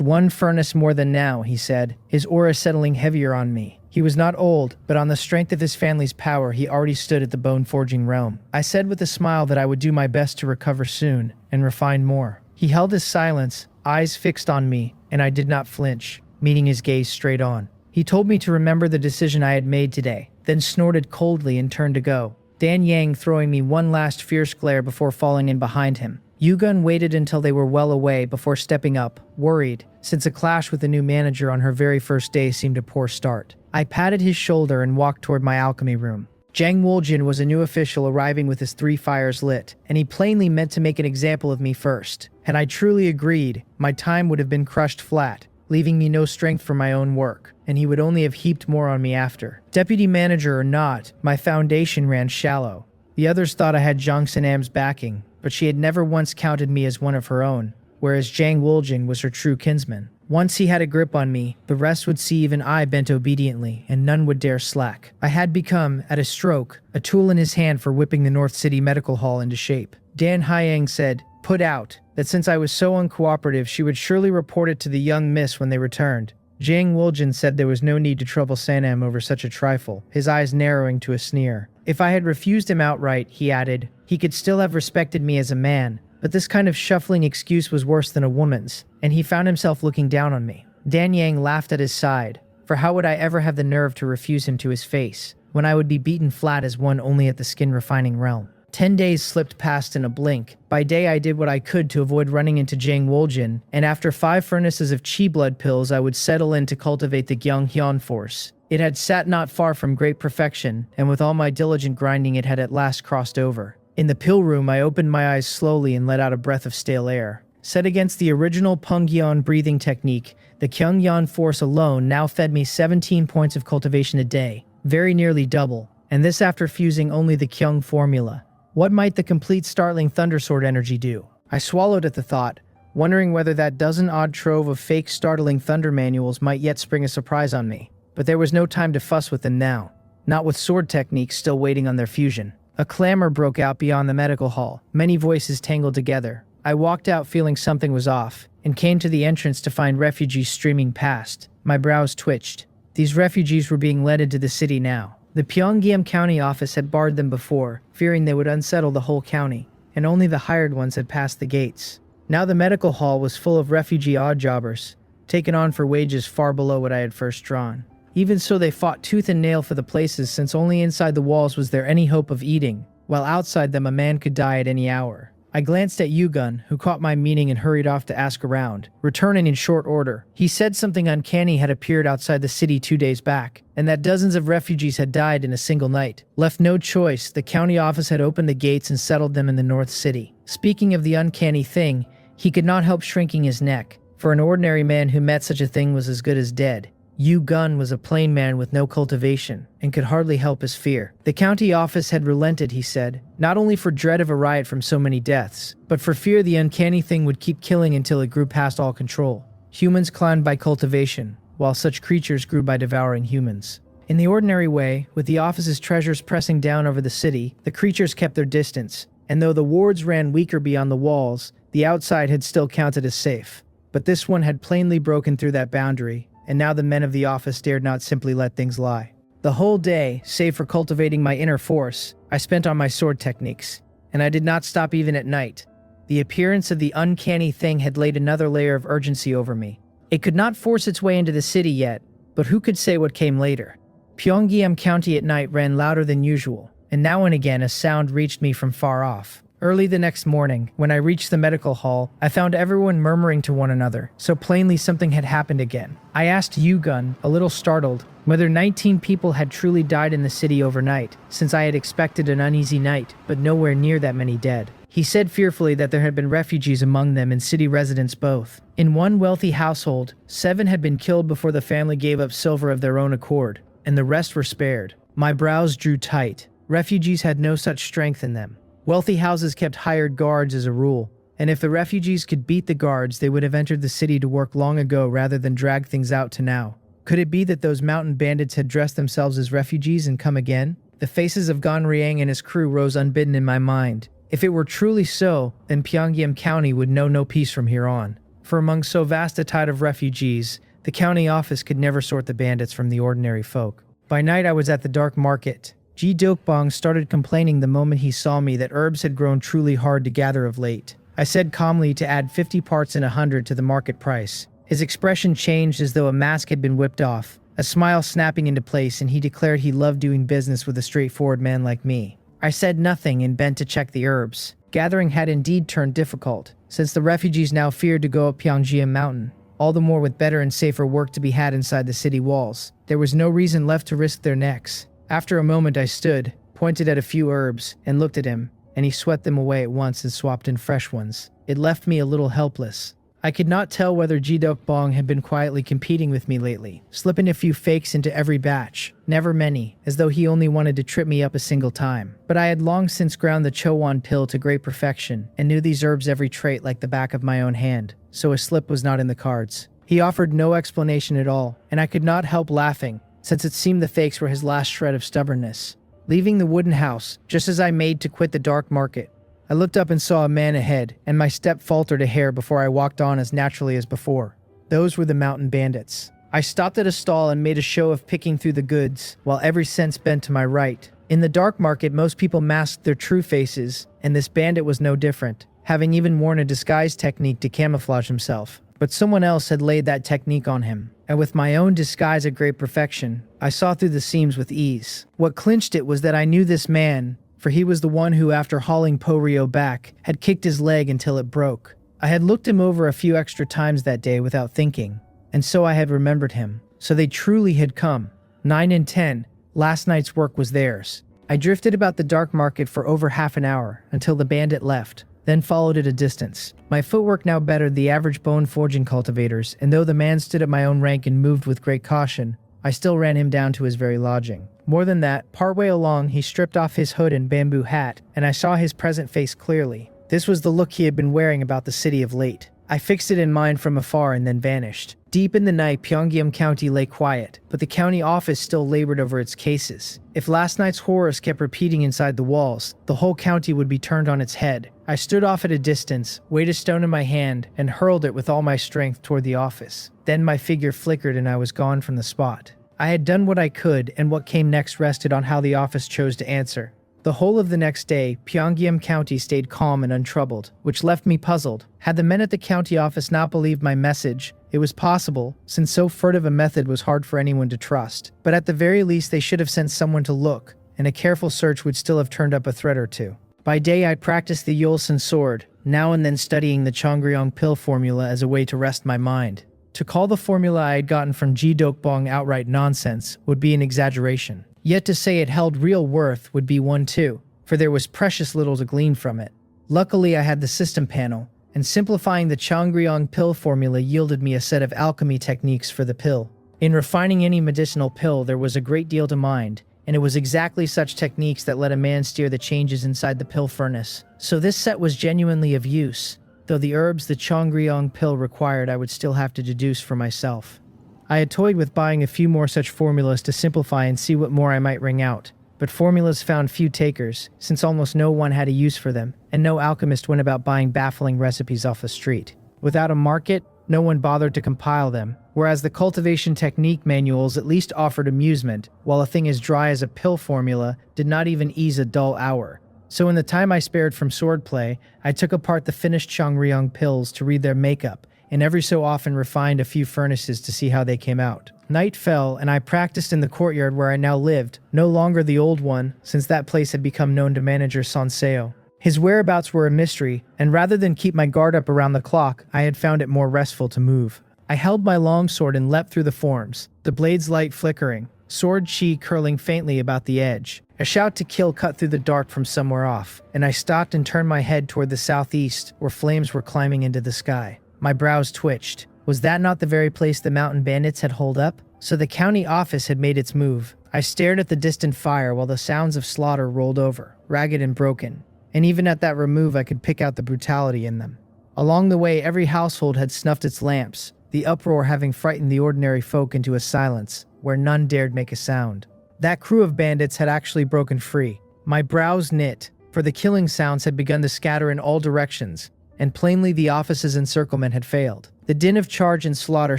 1 furnace more than now, he said, his aura settling heavier on me. He was not old, but on the strength of his family's power, he already stood at the bone-forging realm. I said with a smile that I would do my best to recover soon and refine more. He held his silence, eyes fixed on me, and I did not flinch, meeting his gaze straight on. He told me to remember the decision I had made today, then snorted coldly and turned to go. Dan Yang throwing me one last fierce glare before falling in behind him. Yugun waited until they were well away before stepping up, worried, since a clash with the new manager on her very first day seemed a poor start. I patted his shoulder and walked toward my alchemy room. Jang Woljin was a new official arriving with his 3 fires lit, and he plainly meant to make an example of me first. Had I truly agreed, my time would have been crushed flat, leaving me no strength for my own work, and he would only have heaped more on me after. Deputy manager or not, my foundation ran shallow. The others thought I had Jang Sanam's backing, but she had never once counted me as one of her own, whereas Jang Woljin was her true kinsman. Once he had a grip on me, the rest would see even I bent obediently, and none would dare slack. I had become, at a stroke, a tool in his hand for whipping the North City Medical Hall into shape. Dan Hyang said, put out, that since I was so uncooperative, she would surely report it to the young miss when they returned. Jang Woljin said there was no need to trouble Sanam over such a trifle, his eyes narrowing to a sneer. If I had refused him outright, he added, he could still have respected me as a man, but this kind of shuffling excuse was worse than a woman's, and he found himself looking down on me. Dan Yang laughed at his side, for how would I ever have the nerve to refuse him to his face, when I would be beaten flat as one only at the skin-refining realm? 10 days slipped past in a blink. By day I did what I could to avoid running into Jang Woljin, and after 5 furnaces of chi blood pills I would settle in to cultivate the Gyeonghyun force. It had sat not far from great perfection, and with all my diligent grinding it had at last crossed over. In the pill room I opened my eyes slowly and let out a breath of stale air. Set against the original Pungyeon breathing technique, the Gyeonghyun force alone now fed me 17 points of cultivation a day, very nearly double, and this after fusing only the Gyeong formula. What might the complete startling Thundersword energy do? I swallowed at the thought, wondering whether that dozen-odd trove of fake startling thunder manuals might yet spring a surprise on me. But there was no time to fuss with them now, not with sword techniques still waiting on their fusion. A clamor broke out beyond the medical hall, many voices tangled together. I walked out feeling something was off, and came to the entrance to find refugees streaming past. My brows twitched. These refugees were being led into the city now. The Pyongyang County office had barred them before, fearing they would unsettle the whole county, and only the hired ones had passed the gates. Now the medical hall was full of refugee odd-jobbers, taken on for wages far below what I had first drawn. Even so, they fought tooth and nail for the places, since only inside the walls was there any hope of eating, while outside them a man could die at any hour. I glanced at Yugun, who caught my meaning and hurried off to ask around, returning in short order. He said something uncanny had appeared outside the city 2 days back, and that dozens of refugees had died in a single night. Left no choice, the county office had opened the gates and settled them in the North City. Speaking of the uncanny thing, he could not help shrinking his neck, for an ordinary man who met such a thing was as good as dead. Yugun was a plain man with no cultivation, and could hardly help his fear. The county office had relented, he said, not only for dread of a riot from so many deaths, but for fear the uncanny thing would keep killing until it grew past all control. Humans climbed by cultivation, while such creatures grew by devouring humans. In the ordinary way, with the office's treasures pressing down over the city, the creatures kept their distance, and though the wards ran weaker beyond the walls, the outside had still counted as safe. But this one had plainly broken through that boundary, and now the men of the office dared not simply let things lie. The whole day, save for cultivating my inner force, I spent on my sword techniques, and I did not stop even at night. The appearance of the uncanny thing had laid another layer of urgency over me. It could not force its way into the city yet, but who could say what came later? Pyongyang County at night ran louder than usual, and now and again a sound reached me from far off. Early the next morning, when I reached the medical hall, I found everyone murmuring to one another, so plainly something had happened again. I asked Yugun, a little startled, whether 19 people had truly died in the city overnight, since I had expected an uneasy night, but nowhere near that many dead. He said fearfully that there had been refugees among them and city residents both. In one wealthy household, 7 had been killed before the family gave up silver of their own accord, and the rest were spared. My brows drew tight. Refugees had no such strength in them. Wealthy houses kept hired guards as a rule, and if the refugees could beat the guards, they would have entered the city to work long ago rather than drag things out to now. Could it be that those mountain bandits had dressed themselves as refugees and come again? The faces of Ganriang and his crew rose unbidden in my mind. If it were truly so, then Pyongyang County would know no peace from here on. For among so vast a tide of refugees, the county office could never sort the bandits from the ordinary folk. By night I was at the dark market. Ji Dokbong started complaining the moment he saw me that herbs had grown truly hard to gather of late. I said calmly to add 50 parts in 100 to the market price. His expression changed as though a mask had been whipped off, a smile snapping into place, and he declared he loved doing business with a straightforward man like me. I said nothing and bent to check the herbs. Gathering had indeed turned difficult, since the refugees now feared to go up Pyongyang Mountain, all the more with better and safer work to be had inside the city walls. There was no reason left to risk their necks. After a moment I stood, pointed at a few herbs, and looked at him, and he swept them away at once and swapped in fresh ones. It left me a little helpless. I could not tell whether Jidok had been quietly competing with me lately, slipping a few fakes into every batch, never many, as though he only wanted to trip me up a single time. But I had long since ground the Chowan pill to great perfection, and knew these herbs' every trait like the back of my own hand, so a slip was not in the cards. He offered no explanation at all, and I could not help laughing, since it seemed the fakes were his last shred of stubbornness. Leaving the wooden house, just as I made to quit the dark market, I looked up and saw a man ahead, and my step faltered a hair before I walked on as naturally as before. Those were the mountain bandits. I stopped at a stall and made a show of picking through the goods, while every sense bent to my right. In the dark market, most people masked their true faces, and this bandit was no different, having even worn a disguise technique to camouflage himself. But someone else had laid that technique on him, and with my own disguise at great perfection, I saw through the seams with ease. What clinched it was that I knew this man, for he was the one who, after hauling Po-Ryo back, had kicked his leg until it broke. I had looked him over a few extra times that day without thinking, and so I had remembered him. So they truly had come. 9 and 10, last night's work was theirs. I drifted about the dark market for over half an hour, until the bandit left, then followed at a distance. My footwork now bettered the average bone-forging cultivators, and though the man stood at my own rank and moved with great caution, I still ran him down to his very lodging. More than that, partway along, he stripped off his hood and bamboo hat, and I saw his present face clearly. This was the look he had been wearing about the city of late. I fixed it in mind from afar and then vanished. Deep in the night, Pyongyang County lay quiet, but the county office still labored over its cases. If last night's horrors kept repeating inside the walls, the whole county would be turned on its head. I stood off at a distance, weighed a stone in my hand, and hurled it with all my strength toward the office. Then my figure flickered and I was gone from the spot. I had done what I could, and what came next rested on how the office chose to answer. The whole of the next day, Pyongyang County stayed calm and untroubled, which left me puzzled. Had the men at the county office not believed my message, it was possible, since so furtive a method was hard for anyone to trust. But at the very least, they should have sent someone to look, and a careful search would still have turned up a thread or two. By day, I practiced the Yolsun sword, now and then studying the Chongryong pill formula as a way to rest my mind. To call the formula I had gotten from Ji Dokbong outright nonsense would be an exaggeration. Yet to say it held real worth would be one too, for there was precious little to glean from it. Luckily, I had the system panel, and simplifying the Chongryong pill formula yielded me a set of alchemy techniques for the pill. In refining any medicinal pill, there was a great deal to mind, and it was exactly such techniques that let a man steer the changes inside the pill furnace. So this set was genuinely of use, though the herbs the Chongryong pill required I would still have to deduce for myself. I had toyed with buying a few more such formulas to simplify and see what more I might wring out, but formulas found few takers, since almost no one had a use for them, and no alchemist went about buying baffling recipes off the street. Without a market, no one bothered to compile them, whereas the cultivation technique manuals at least offered amusement, while a thing as dry as a pill formula did not even ease a dull hour. So in the time I spared from swordplay, I took apart the finished Chongryong pills to read their makeup, and every so often refined a few furnaces to see how they came out. Night fell, and I practiced in the courtyard where I now lived, no longer the old one, since that place had become known to manager Sanseo. His whereabouts were a mystery, and rather than keep my guard up around the clock, I had found it more restful to move. I held my longsword and leapt through the forms, the blade's light flickering, sword chi curling faintly about the edge. A shout to kill cut through the dark from somewhere off, and I stopped and turned my head toward the southeast, where flames were climbing into the sky. My brows twitched. Was that not the very place the mountain bandits had holed up? So the county office had made its move. I stared at the distant fire while the sounds of slaughter rolled over, ragged and broken. And even at that remove, I could pick out the brutality in them. Along the way, every household had snuffed its lamps, the uproar having frightened the ordinary folk into a silence, where none dared make a sound. That crew of bandits had actually broken free. My brows knit, for the killing sounds had begun to scatter in all directions, and plainly the office's encirclement had failed. The din of charge and slaughter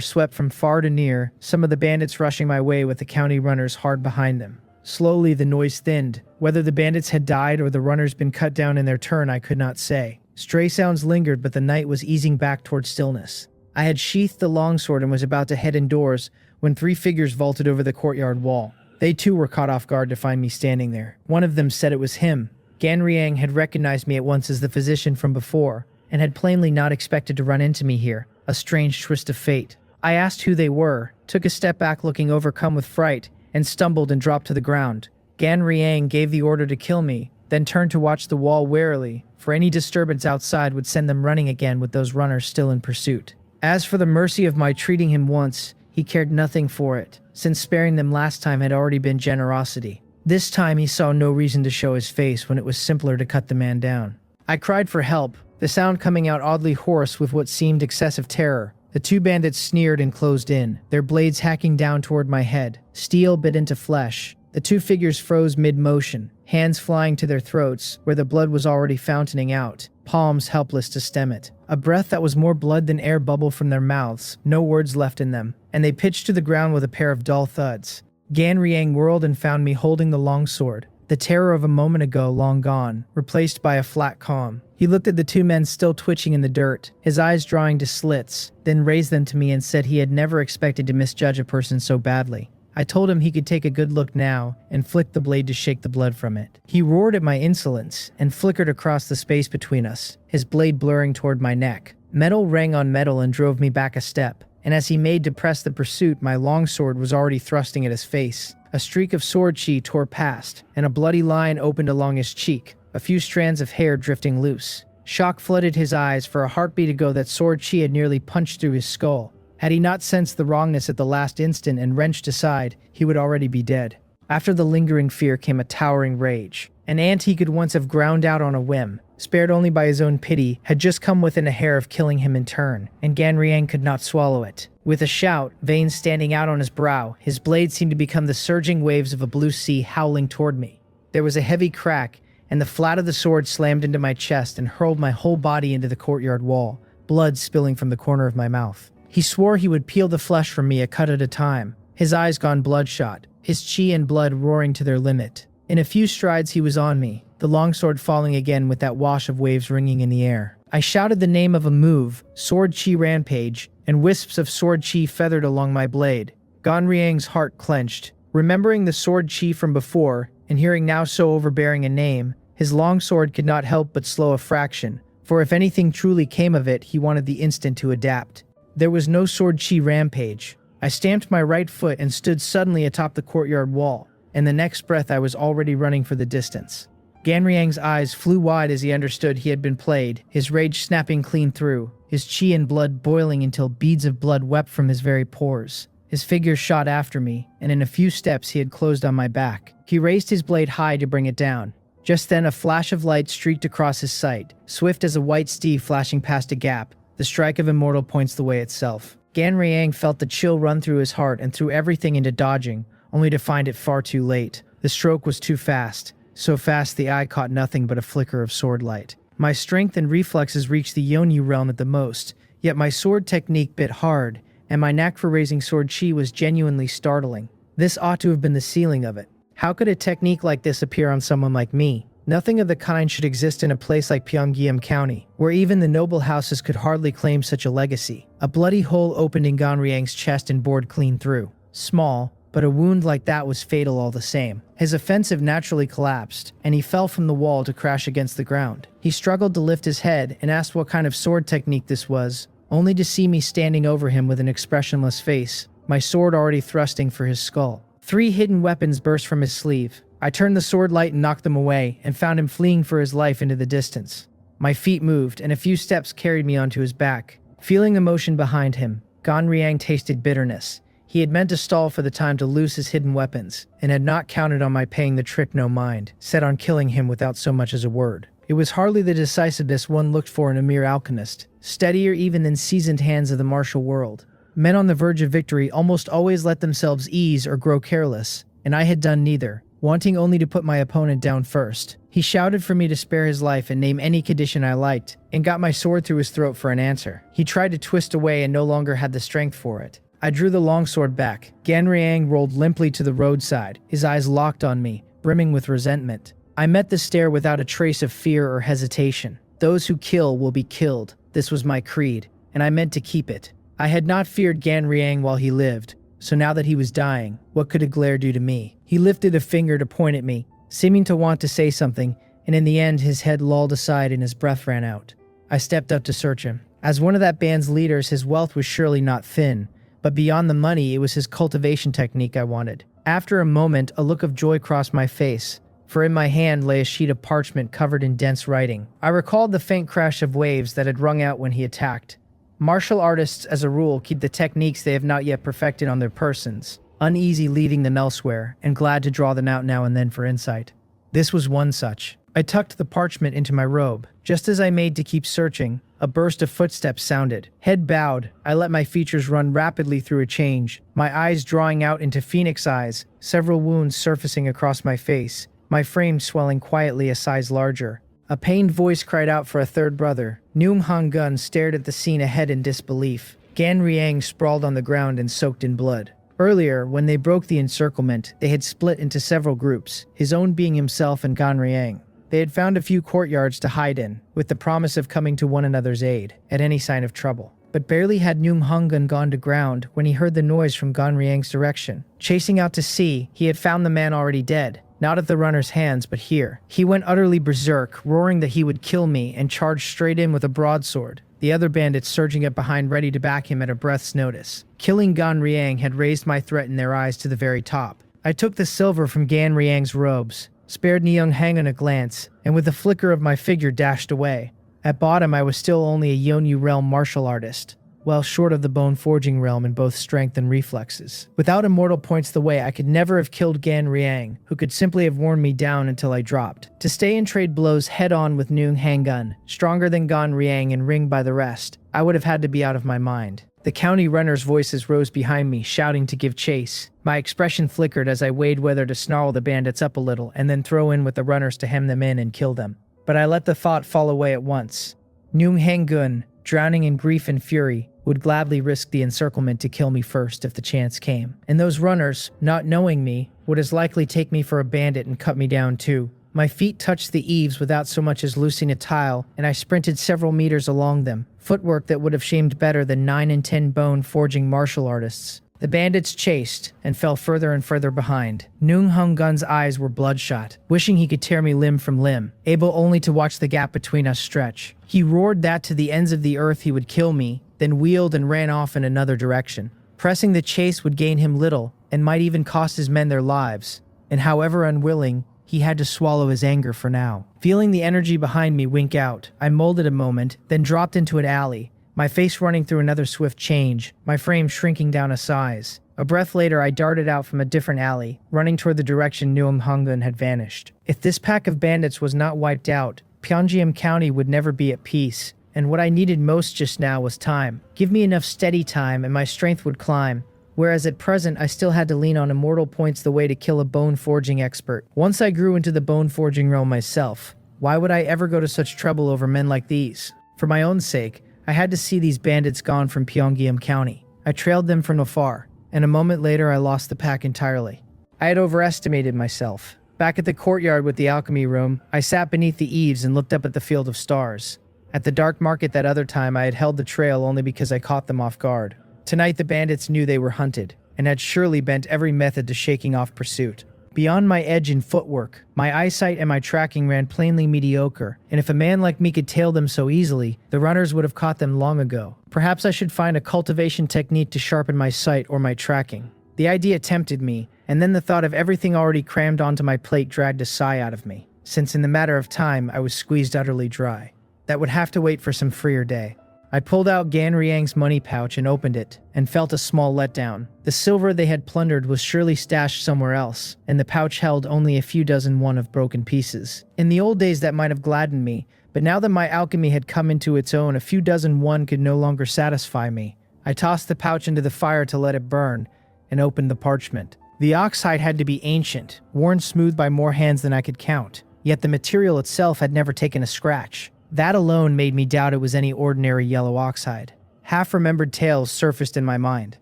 swept from far to near, some of the bandits rushing my way with the county runners hard behind them. Slowly the noise thinned. Whether the bandits had died or the runners been cut down in their turn, I could not say. Stray sounds lingered, but the night was easing back toward stillness. I had sheathed the longsword and was about to head indoors when 3 figures vaulted over the courtyard wall. They too were caught off guard to find me standing there. One of them said it was him. Ganriang had recognized me at once as the physician from before, and had plainly not expected to run into me here, a strange twist of fate. I asked who they were, took a step back looking overcome with fright, and stumbled and dropped to the ground. Ganriang gave the order to kill me, then turned to watch the wall warily, for any disturbance outside would send them running again with those runners still in pursuit. As for the mercy of my treating him once, he cared nothing for it, since sparing them last time had already been generosity. This time he saw no reason to show his face when it was simpler to cut the man down. I cried for help, the sound coming out oddly hoarse with what seemed excessive terror. The 2 bandits sneered and closed in, their blades hacking down toward my head. Steel bit into flesh. The 2 figures froze mid-motion, hands flying to their throats, where the blood was already fountaining out, palms helpless to stem it. A breath that was more blood than air bubbled from their mouths, no words left in them, and they pitched to the ground with a pair of dull thuds. Ganriang whirled and found me holding the longsword, the terror of a moment ago long gone, replaced by a flat calm. He looked at the 2 men still twitching in the dirt, his eyes drawing to slits, then raised them to me and said he had never expected to misjudge a person so badly. I told him he could take a good look now, and flicked the blade to shake the blood from it. He roared at my insolence, and flickered across the space between us, his blade blurring toward my neck. Metal rang on metal and drove me back a step, and as he made to press the pursuit, my longsword was already thrusting at his face. A streak of sword chi tore past, and a bloody line opened along his cheek, a few strands of hair drifting loose. Shock flooded his eyes. For a heartbeat ago that sword chi had nearly punched through his skull. Had he not sensed the wrongness at the last instant and wrenched aside, he would already be dead. After the lingering fear came a towering rage. An ant he could once have ground out on a whim, spared only by his own pity, had just come within a hair of killing him in turn, and Ganriang could not swallow it. With a shout, veins standing out on his brow, his blade seemed to become the surging waves of a blue sea howling toward me. There was a heavy crack, and the flat of the sword slammed into my chest and hurled my whole body into the courtyard wall, blood spilling from the corner of my mouth. He swore he would peel the flesh from me a cut at a time, his eyes gone bloodshot, his chi and blood roaring to their limit. In a few strides he was on me, the longsword falling again with that wash of waves ringing in the air. I shouted the name of a move, sword chi rampage, and wisps of sword chi feathered along my blade. Ganriang's heart clenched. Remembering the sword chi from before, and hearing now so overbearing a name, his longsword could not help but slow a fraction, for if anything truly came of it, he wanted the instant to adapt. There was no sword chi rampage. I stamped my right foot and stood suddenly atop the courtyard wall, and the next breath I was already running for the distance. Ganriang's eyes flew wide as he understood he had been played, his rage snapping clean through, his chi and blood boiling until beads of blood wept from his very pores. His figure shot after me, and in a few steps he had closed on my back. He raised his blade high to bring it down. Just then a flash of light streaked across his sight, swift as a white steed flashing past a gap. The strike of immortal points the way itself. Ganriang felt the chill run through his heart and threw everything into dodging, only to find it far too late. The stroke was too fast, so fast the eye caught nothing but a flicker of sword light. My strength and reflexes reached the Yonyu realm at the most, yet my sword technique bit hard, and my knack for raising sword chi was genuinely startling. This ought to have been the ceiling of it. How could a technique like this appear on someone like me? Nothing of the kind should exist in a place like Pyongyang County, where even the noble houses could hardly claim such a legacy. A bloody hole opened in Ganriang's chest and bored clean through. Small, but a wound like that was fatal all the same. His offensive naturally collapsed, and he fell from the wall to crash against the ground. He struggled to lift his head and asked what kind of sword technique this was, only to see me standing over him with an expressionless face, my sword already thrusting for his skull. 3 hidden weapons burst from his sleeve. I turned the sword light and knocked them away, and found him fleeing for his life into the distance. My feet moved, and a few steps carried me onto his back. Feeling the motion behind him, Gan Riang tasted bitterness. He had meant to stall for the time to loose his hidden weapons, and had not counted on my paying the trick no mind, set on killing him without so much as a word. It was hardly the decisiveness one looked for in a mere alchemist, steadier even than seasoned hands of the martial world. Men on the verge of victory almost always let themselves ease or grow careless, and I had done neither, wanting only to put my opponent down first. He shouted for me to spare his life and name any condition I liked, and got my sword through his throat for an answer. He tried to twist away and no longer had the strength for it. I drew the longsword back. Gan Riang rolled limply to the roadside, his eyes locked on me, brimming with resentment. I met the stare without a trace of fear or hesitation. Those who kill will be killed. This was my creed, and I meant to keep it. I had not feared Gan Riang while he lived, so now that he was dying, what could a glare do to me? He lifted a finger to point at me, seeming to want to say something, and in the end his head lolled aside and his breath ran out. I stepped up to search him. As one of that band's leaders, his wealth was surely not thin, but beyond the money, it was his cultivation technique I wanted. After a moment, a look of joy crossed my face, for in my hand lay a sheet of parchment covered in dense writing. I recalled the faint crash of waves that had rung out when he attacked. Martial artists, as a rule, keep the techniques they have not yet perfected on their persons, uneasy leaving them elsewhere, and glad to draw them out now and then for insight. This was one such. I tucked the parchment into my robe. Just as I made to keep searching, a burst of footsteps sounded. Head bowed, I let my features run rapidly through a change, my eyes drawing out into phoenix eyes, several wounds surfacing across my face, my frame swelling quietly a size larger. A pained voice cried out for a third brother. Neung Hong Gun stared at the scene ahead in disbelief. Gan Riang sprawled on the ground and soaked in blood. Earlier, when they broke the encirclement, they had split into several groups, his own being himself and Gan Riang. They had found a few courtyards to hide in, with the promise of coming to one another's aid, at any sign of trouble. But barely had Neung Hong Gun gone to ground when he heard the noise from Gan Riang's direction. Chasing out to sea, he had found the man already dead. Not at the runner's hands, but here. He went utterly berserk, roaring that he would kill me, and charged straight in with a broadsword, the other bandits surging up behind ready to back him at a breath's notice. Killing Gan Riang had raised my threat in their eyes to the very top. I took the silver from Gan Riang's robes, spared Neung Hang a glance, and with the flicker of my figure dashed away. At bottom I was still only a Yonyu realm martial artist, well short of the bone forging realm in both strength and reflexes. Without immortal points the way, I could never have killed Gan Riang, who could simply have worn me down until I dropped. To stay and trade blows head-on with Neung Hang Gun, stronger than Gan Riang and ringed by the rest, I would have had to be out of my mind. The county runners' voices rose behind me, shouting to give chase. My expression flickered as I weighed whether to snarl the bandits up a little and then throw in with the runners to hem them in and kill them. But I let the thought fall away at once. Neung Hang Gun, drowning in grief and fury, would gladly risk the encirclement to kill me first if the chance came. And those runners, not knowing me, would as likely take me for a bandit and cut me down too. My feet touched the eaves without so much as loosing a tile, and I sprinted several meters along them, footwork that would have shamed better than 9 and 10 bone forging martial artists. The bandits chased, and fell further and further behind. Neung Hung Gun's eyes were bloodshot, wishing he could tear me limb from limb, able only to watch the gap between us stretch. He roared that to the ends of the earth he would kill me, then wheeled and ran off in another direction. Pressing the chase would gain him little, and might even cost his men their lives, and however unwilling, he had to swallow his anger for now. Feeling the energy behind me wink out, I molded a moment, then dropped into an alley, my face running through another swift change, my frame shrinking down a size. A breath later, I darted out from a different alley, running toward the direction Nuam Hungun had vanished. If this pack of bandits was not wiped out, Pyongyang County would never be at peace, and what I needed most just now was time. Give me enough steady time and my strength would climb, whereas at present I still had to lean on immortal points the way to kill a bone forging expert. Once I grew into the bone forging realm myself, why would I ever go to such trouble over men like these? For my own sake, I had to see these bandits gone from Pyongyang County. I trailed them from afar, and a moment later I lost the pack entirely. I had overestimated myself. Back at the courtyard with the alchemy room, I sat beneath the eaves and looked up at the field of stars. At the dark market that other time, I had held the trail only because I caught them off guard. Tonight the bandits knew they were hunted. and had surely bent every method to shaking off pursuit. Beyond my edge in footwork, my eyesight and my tracking ran plainly mediocre, and if a man like me could tail them so easily, the runners would have caught them long ago. Perhaps I should find a cultivation technique to sharpen my sight or my tracking. The idea tempted me, and then the thought of everything already crammed onto my plate dragged a sigh out of me, since in the matter of time I was squeezed utterly dry. That would have to wait for some freer day. I pulled out Ganriang's money pouch and opened it, and felt a small letdown. The silver they had plundered was surely stashed somewhere else, and the pouch held only a few dozen one of broken pieces. In the old days that might have gladdened me, but now that my alchemy had come into its own, a few dozen one could no longer satisfy me. I tossed the pouch into the fire to let it burn, and opened the parchment. The oxhide had to be ancient, worn smooth by more hands than I could count, yet the material itself had never taken a scratch. That alone made me doubt it was any ordinary yellow oxide. Half-remembered tales surfaced in my mind.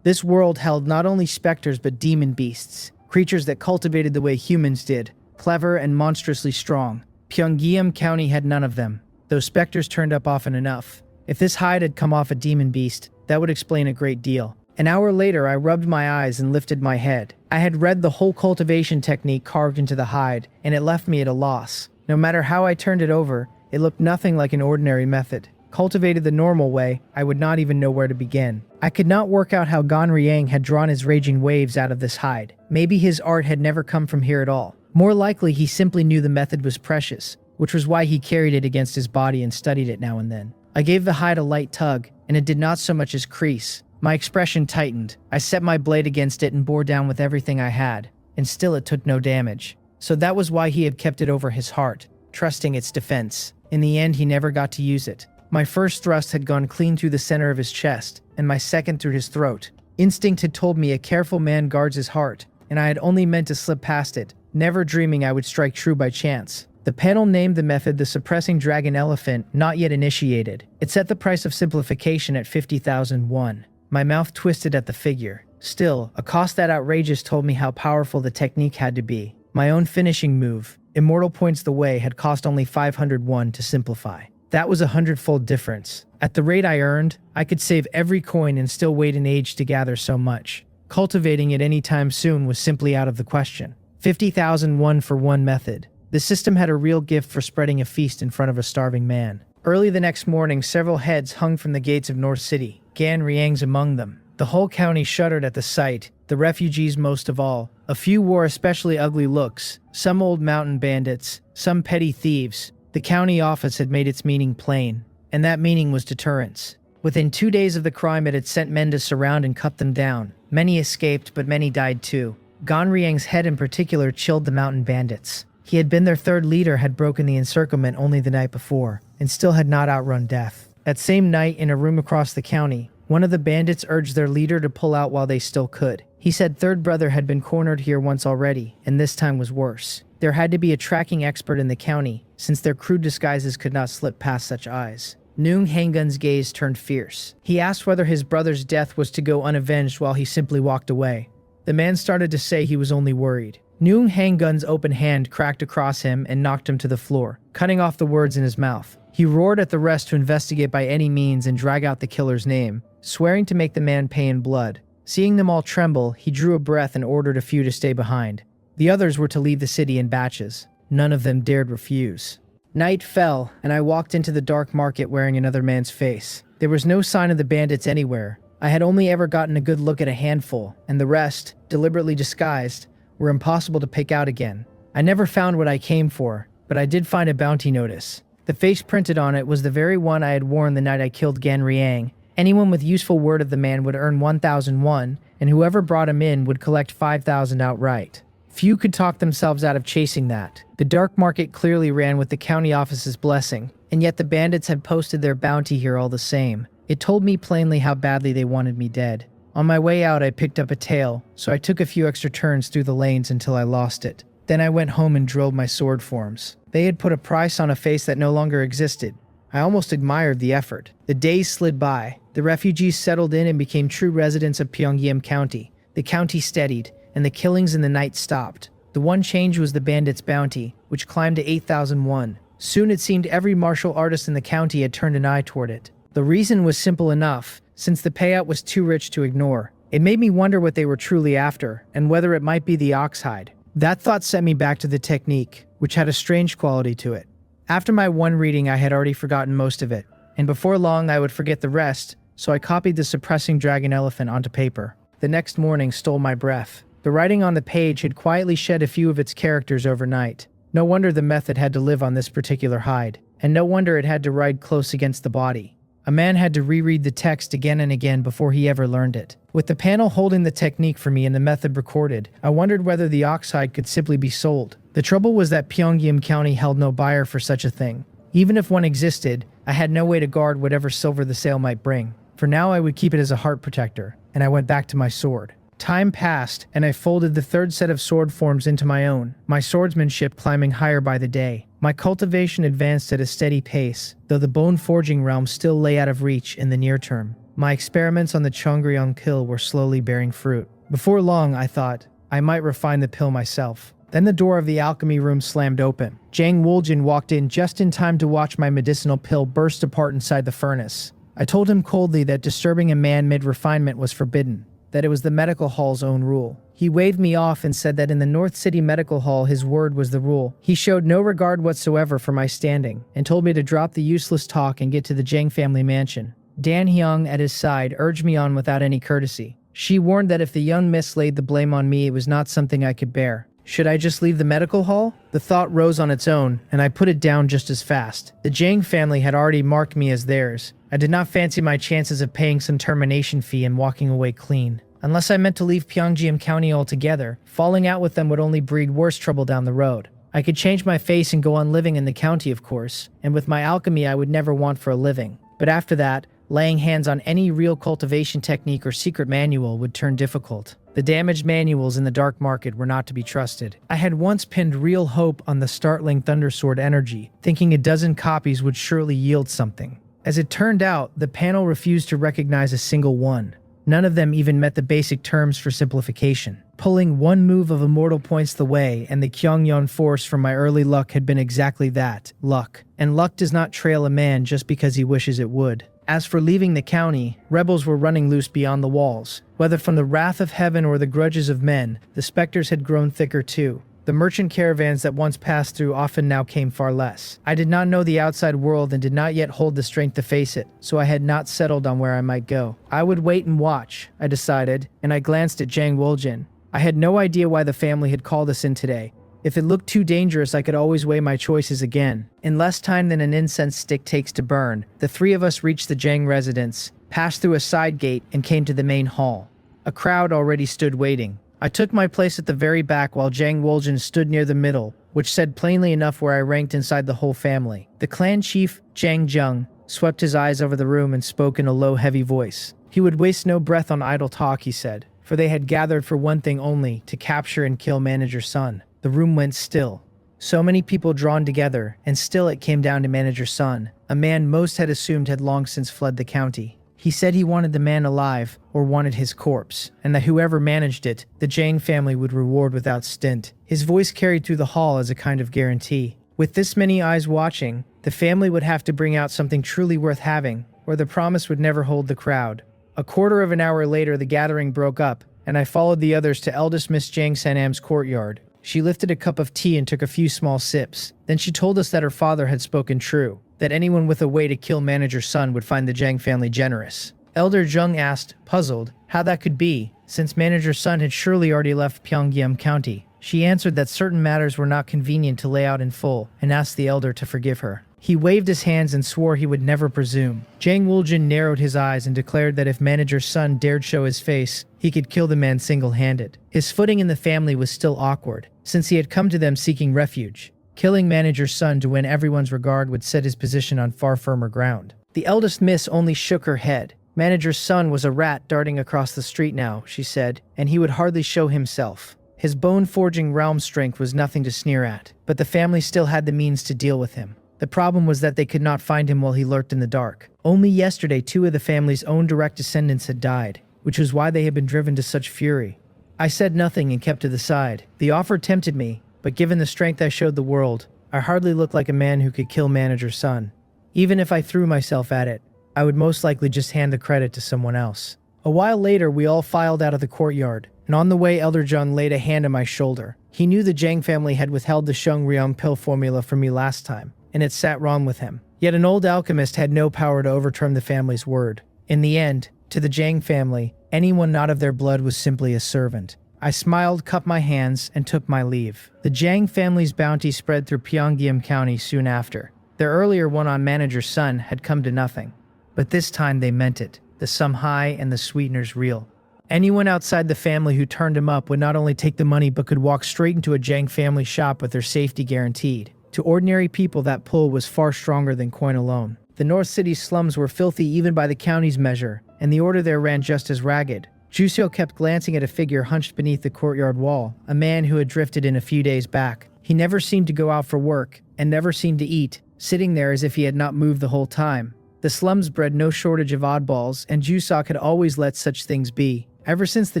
This world held not only specters but demon beasts, creatures that cultivated the way humans did, clever and monstrously strong. Pyongyang County had none of them, though specters turned up often enough. If this hide had come off a demon beast, that would explain a great deal. An hour later, I rubbed my eyes and lifted my head. I had read the whole cultivation technique carved into the hide, and it left me at a loss. No matter how I turned it over, it looked nothing like an ordinary method. Cultivated the normal way, I would not even know where to begin. I could not work out how Ganriang had drawn his raging waves out of this hide. Maybe his art had never come from here at all. More likely, he simply knew the method was precious, which was why he carried it against his body and studied it now and then. I gave the hide a light tug, and it did not so much as crease. My expression tightened. I set my blade against it and bore down with everything I had, and still it took no damage. So that was why he had kept it over his heart, trusting its defense. In the end, he never got to use it. My first thrust had gone clean through the center of his chest, and my second through his throat. Instinct had told me a careful man guards his heart, and I had only meant to slip past it, never dreaming I would strike true by chance. The panel named the method the Suppressing Dragon Elephant, not yet initiated. It set the price of simplification at 50,000 won. My mouth twisted at the figure. Still, a cost that outrageous told me how powerful the technique had to be. My own finishing move, Immortal Points the Way, had cost only 501 to simplify. That was 100-fold difference. At the rate I earned, I could save every coin and still wait an age to gather so much. Cultivating it any time soon was simply out of the question. 50,000 won for one method. The system had a real gift for spreading a feast in front of a starving man. Early the next morning, several heads hung from the gates of North City, Ganriang's among them. The whole county shuddered at the sight, the refugees most of all. A few wore especially ugly looks, some old mountain bandits, some petty thieves. The county office had made its meaning plain, and that meaning was deterrence. Within 2 days of the crime, it had sent men to surround and cut them down. Many escaped, but many died too. Ganriang's head in particular chilled the mountain bandits. He had been their third leader, had broken the encirclement only the night before, and still had not outrun death. That same night, in a room across the county, one of the bandits urged their leader to pull out while they still could. He said third brother had been cornered here once already, and this time was worse. There had to be a tracking expert in the county, since their crude disguises could not slip past such eyes. Noong Hanggun's gaze turned fierce. He asked whether his brother's death was to go unavenged while he simply walked away. The man started to say he was only worried. Noong Hanggun's open hand cracked across him and knocked him to the floor, cutting off the words in his mouth. He roared at the rest to investigate by any means and drag out the killer's name, swearing to make the man pay in blood. Seeing them all tremble, he drew a breath and ordered a few to stay behind. The others were to leave the city in batches. None of them dared refuse. Night fell, and I walked into the dark market wearing another man's face. There was no sign of the bandits anywhere. I had only ever gotten a good look at a handful, and the rest, deliberately disguised, were impossible to pick out again. I never found what I came for, but I did find a bounty notice. The face printed on it was the very one I had worn the night I killed Ganriang. Anyone with useful word of the man would earn 1,001, and whoever brought him in would collect 5,000 outright. Few could talk themselves out of chasing that. The dark market clearly ran with the county office's blessing, and yet the bandits had posted their bounty here all the same. It told me plainly how badly they wanted me dead. On my way out, I picked up a tail, so I took a few extra turns through the lanes until I lost it. Then I went home and drilled my sword forms. They had put a price on a face that no longer existed. I almost admired the effort. The days slid by. The refugees settled in and became true residents of Pyongyang County. The county steadied, and the killings in the night stopped. The one change was the bandits' bounty, which climbed to 8,001. Soon it seemed every martial artist in the county had turned an eye toward it. The reason was simple enough, since the payout was too rich to ignore. It made me wonder what they were truly after, and whether it might be the oxhide. That thought sent me back to the technique, which had a strange quality to it. After my one reading, I had already forgotten most of it, and before long I would forget the rest, so I copied the suppressing dragon elephant onto paper. The next morning stole my breath. The writing on the page had quietly shed a few of its characters overnight. No wonder the method had to live on this particular hide, and no wonder it had to ride close against the body. A man had to reread the text again and again before he ever learned it. With the panel holding the technique for me and the method recorded, I wondered whether the oxhide could simply be sold. The trouble was that Pyongyang County held no buyer for such a thing. Even if one existed, I had no way to guard whatever silver the sale might bring. For now, I would keep it as a heart protector, and I went back to my sword. Time passed, and I folded the third set of sword forms into my own, my swordsmanship climbing higher by the day. My cultivation advanced at a steady pace, though the bone-forging realm still lay out of reach in the near term. My experiments on the Chongryong pill were slowly bearing fruit. Before long, I thought, I might refine the pill myself. Then the door of the alchemy room slammed open. Jang Woljin walked in just in time to watch my medicinal pill burst apart inside the furnace. I told him coldly that disturbing a man mid-refinement was forbidden, that it was the medical hall's own rule. He waved me off and said that in the North City Medical Hall his word was the rule. He showed no regard whatsoever for my standing, and told me to drop the useless talk and get to the Jang family mansion. Dan Hyung at his side urged me on without any courtesy. She warned that if the young miss laid the blame on me, it was not something I could bear. Should I just leave the medical hall? The thought rose on its own, and I put it down just as fast. The Jang family had already marked me as theirs. I did not fancy my chances of paying some termination fee and walking away clean. Unless I meant to leave Pyongyang County altogether, falling out with them would only breed worse trouble down the road. I could change my face and go on living in the county, of course, and with my alchemy I would never want for a living. But after that, laying hands on any real cultivation technique or secret manual would turn difficult. The damaged manuals in the dark market were not to be trusted. I had once pinned real hope on the startling Thundersword energy, thinking a dozen copies would surely yield something. As it turned out, the panel refused to recognize a single one. None of them even met the basic terms for simplification. Pulling one move of immortal points the way, and the Kyongyeon force from my early luck had been exactly that, luck. And luck does not trail a man just because he wishes it would. As for leaving the county, rebels were running loose beyond the walls. Whether from the wrath of heaven or the grudges of men, the specters had grown thicker too. The merchant caravans that once passed through often now came far less. I did not know the outside world and did not yet hold the strength to face it, so I had not settled on where I might go. I would wait and watch, I decided, and I glanced at Jang Woljin. I had no idea why the family had called us in today. If it looked too dangerous, I could always weigh my choices again. In less time than an incense stick takes to burn, the three of us reached the Jang residence, passed through a side gate, and came to the main hall. A crowd already stood waiting. I took my place at the very back while Jang Woljin stood near the middle, which said plainly enough where I ranked inside the whole family. The clan chief, Jang Jung, swept his eyes over the room and spoke in a low, heavy voice. He would waste no breath on idle talk, he said, for they had gathered for one thing only, to capture and kill Manager Sun. The room went still. So many people drawn together, and still it came down to Manager Sun, a man most had assumed had long since fled the county. He said he wanted the man alive, or wanted his corpse, and that whoever managed it, the Jang family would reward without stint. His voice carried through the hall as a kind of guarantee. With this many eyes watching, the family would have to bring out something truly worth having, or the promise would never hold the crowd. A quarter of an hour later, the gathering broke up, and I followed the others to eldest Miss Jang Sanam's courtyard. She lifted a cup of tea and took a few small sips. Then she told us that her father had spoken true, that anyone with a way to kill Manager Sun would find the Jang family generous. Elder Jung asked, puzzled, how that could be, since Manager Sun had surely already left Pyongyang County. She answered that certain matters were not convenient to lay out in full, and asked the elder to forgive her. He waved his hands and swore he would never presume. Jang Woljin narrowed his eyes and declared that if Manager Sun dared show his face, he could kill the man single-handed. His footing in the family was still awkward, since he had come to them seeking refuge. Killing Manager Sun to win everyone's regard would set his position on far firmer ground. The eldest miss only shook her head. Manager Sun was a rat darting across the street now, she said, and he would hardly show himself. His bone-forging realm strength was nothing to sneer at, but the family still had the means to deal with him. The problem was that they could not find him while he lurked in the dark. Only yesterday, 2 of the family's own direct descendants had died, which was why they had been driven to such fury. I said nothing and kept to the side. The offer tempted me, but given the strength I showed the world, I hardly looked like a man who could kill Manager Sun. Even if I threw myself at it, I would most likely just hand the credit to someone else. A while later, we all filed out of the courtyard, and on the way Elder Jung laid a hand on my shoulder. He knew the Jang family had withheld the Shungryung pill formula from me last time, and it sat wrong with him. Yet an old alchemist had no power to overturn the family's word. In the end, to the Jang family, anyone not of their blood was simply a servant. I smiled, cupped my hands, and took my leave. The Jang family's bounty spread through Pyongyang County soon after. Their earlier one on manager's son had come to nothing. But this time they meant it. The sum high and the sweeteners real. Anyone outside the family who turned him up would not only take the money but could walk straight into a Jang family shop with their safety guaranteed. To ordinary people, that pull was far stronger than coin alone. The North City slums were filthy even by the county's measure, and the order there ran just as ragged. Juseo kept glancing at a figure hunched beneath the courtyard wall, a man who had drifted in a few days back. He never seemed to go out for work, and never seemed to eat, sitting there as if he had not moved the whole time. The slums bred no shortage of oddballs, and Jusok had always let such things be. Ever since the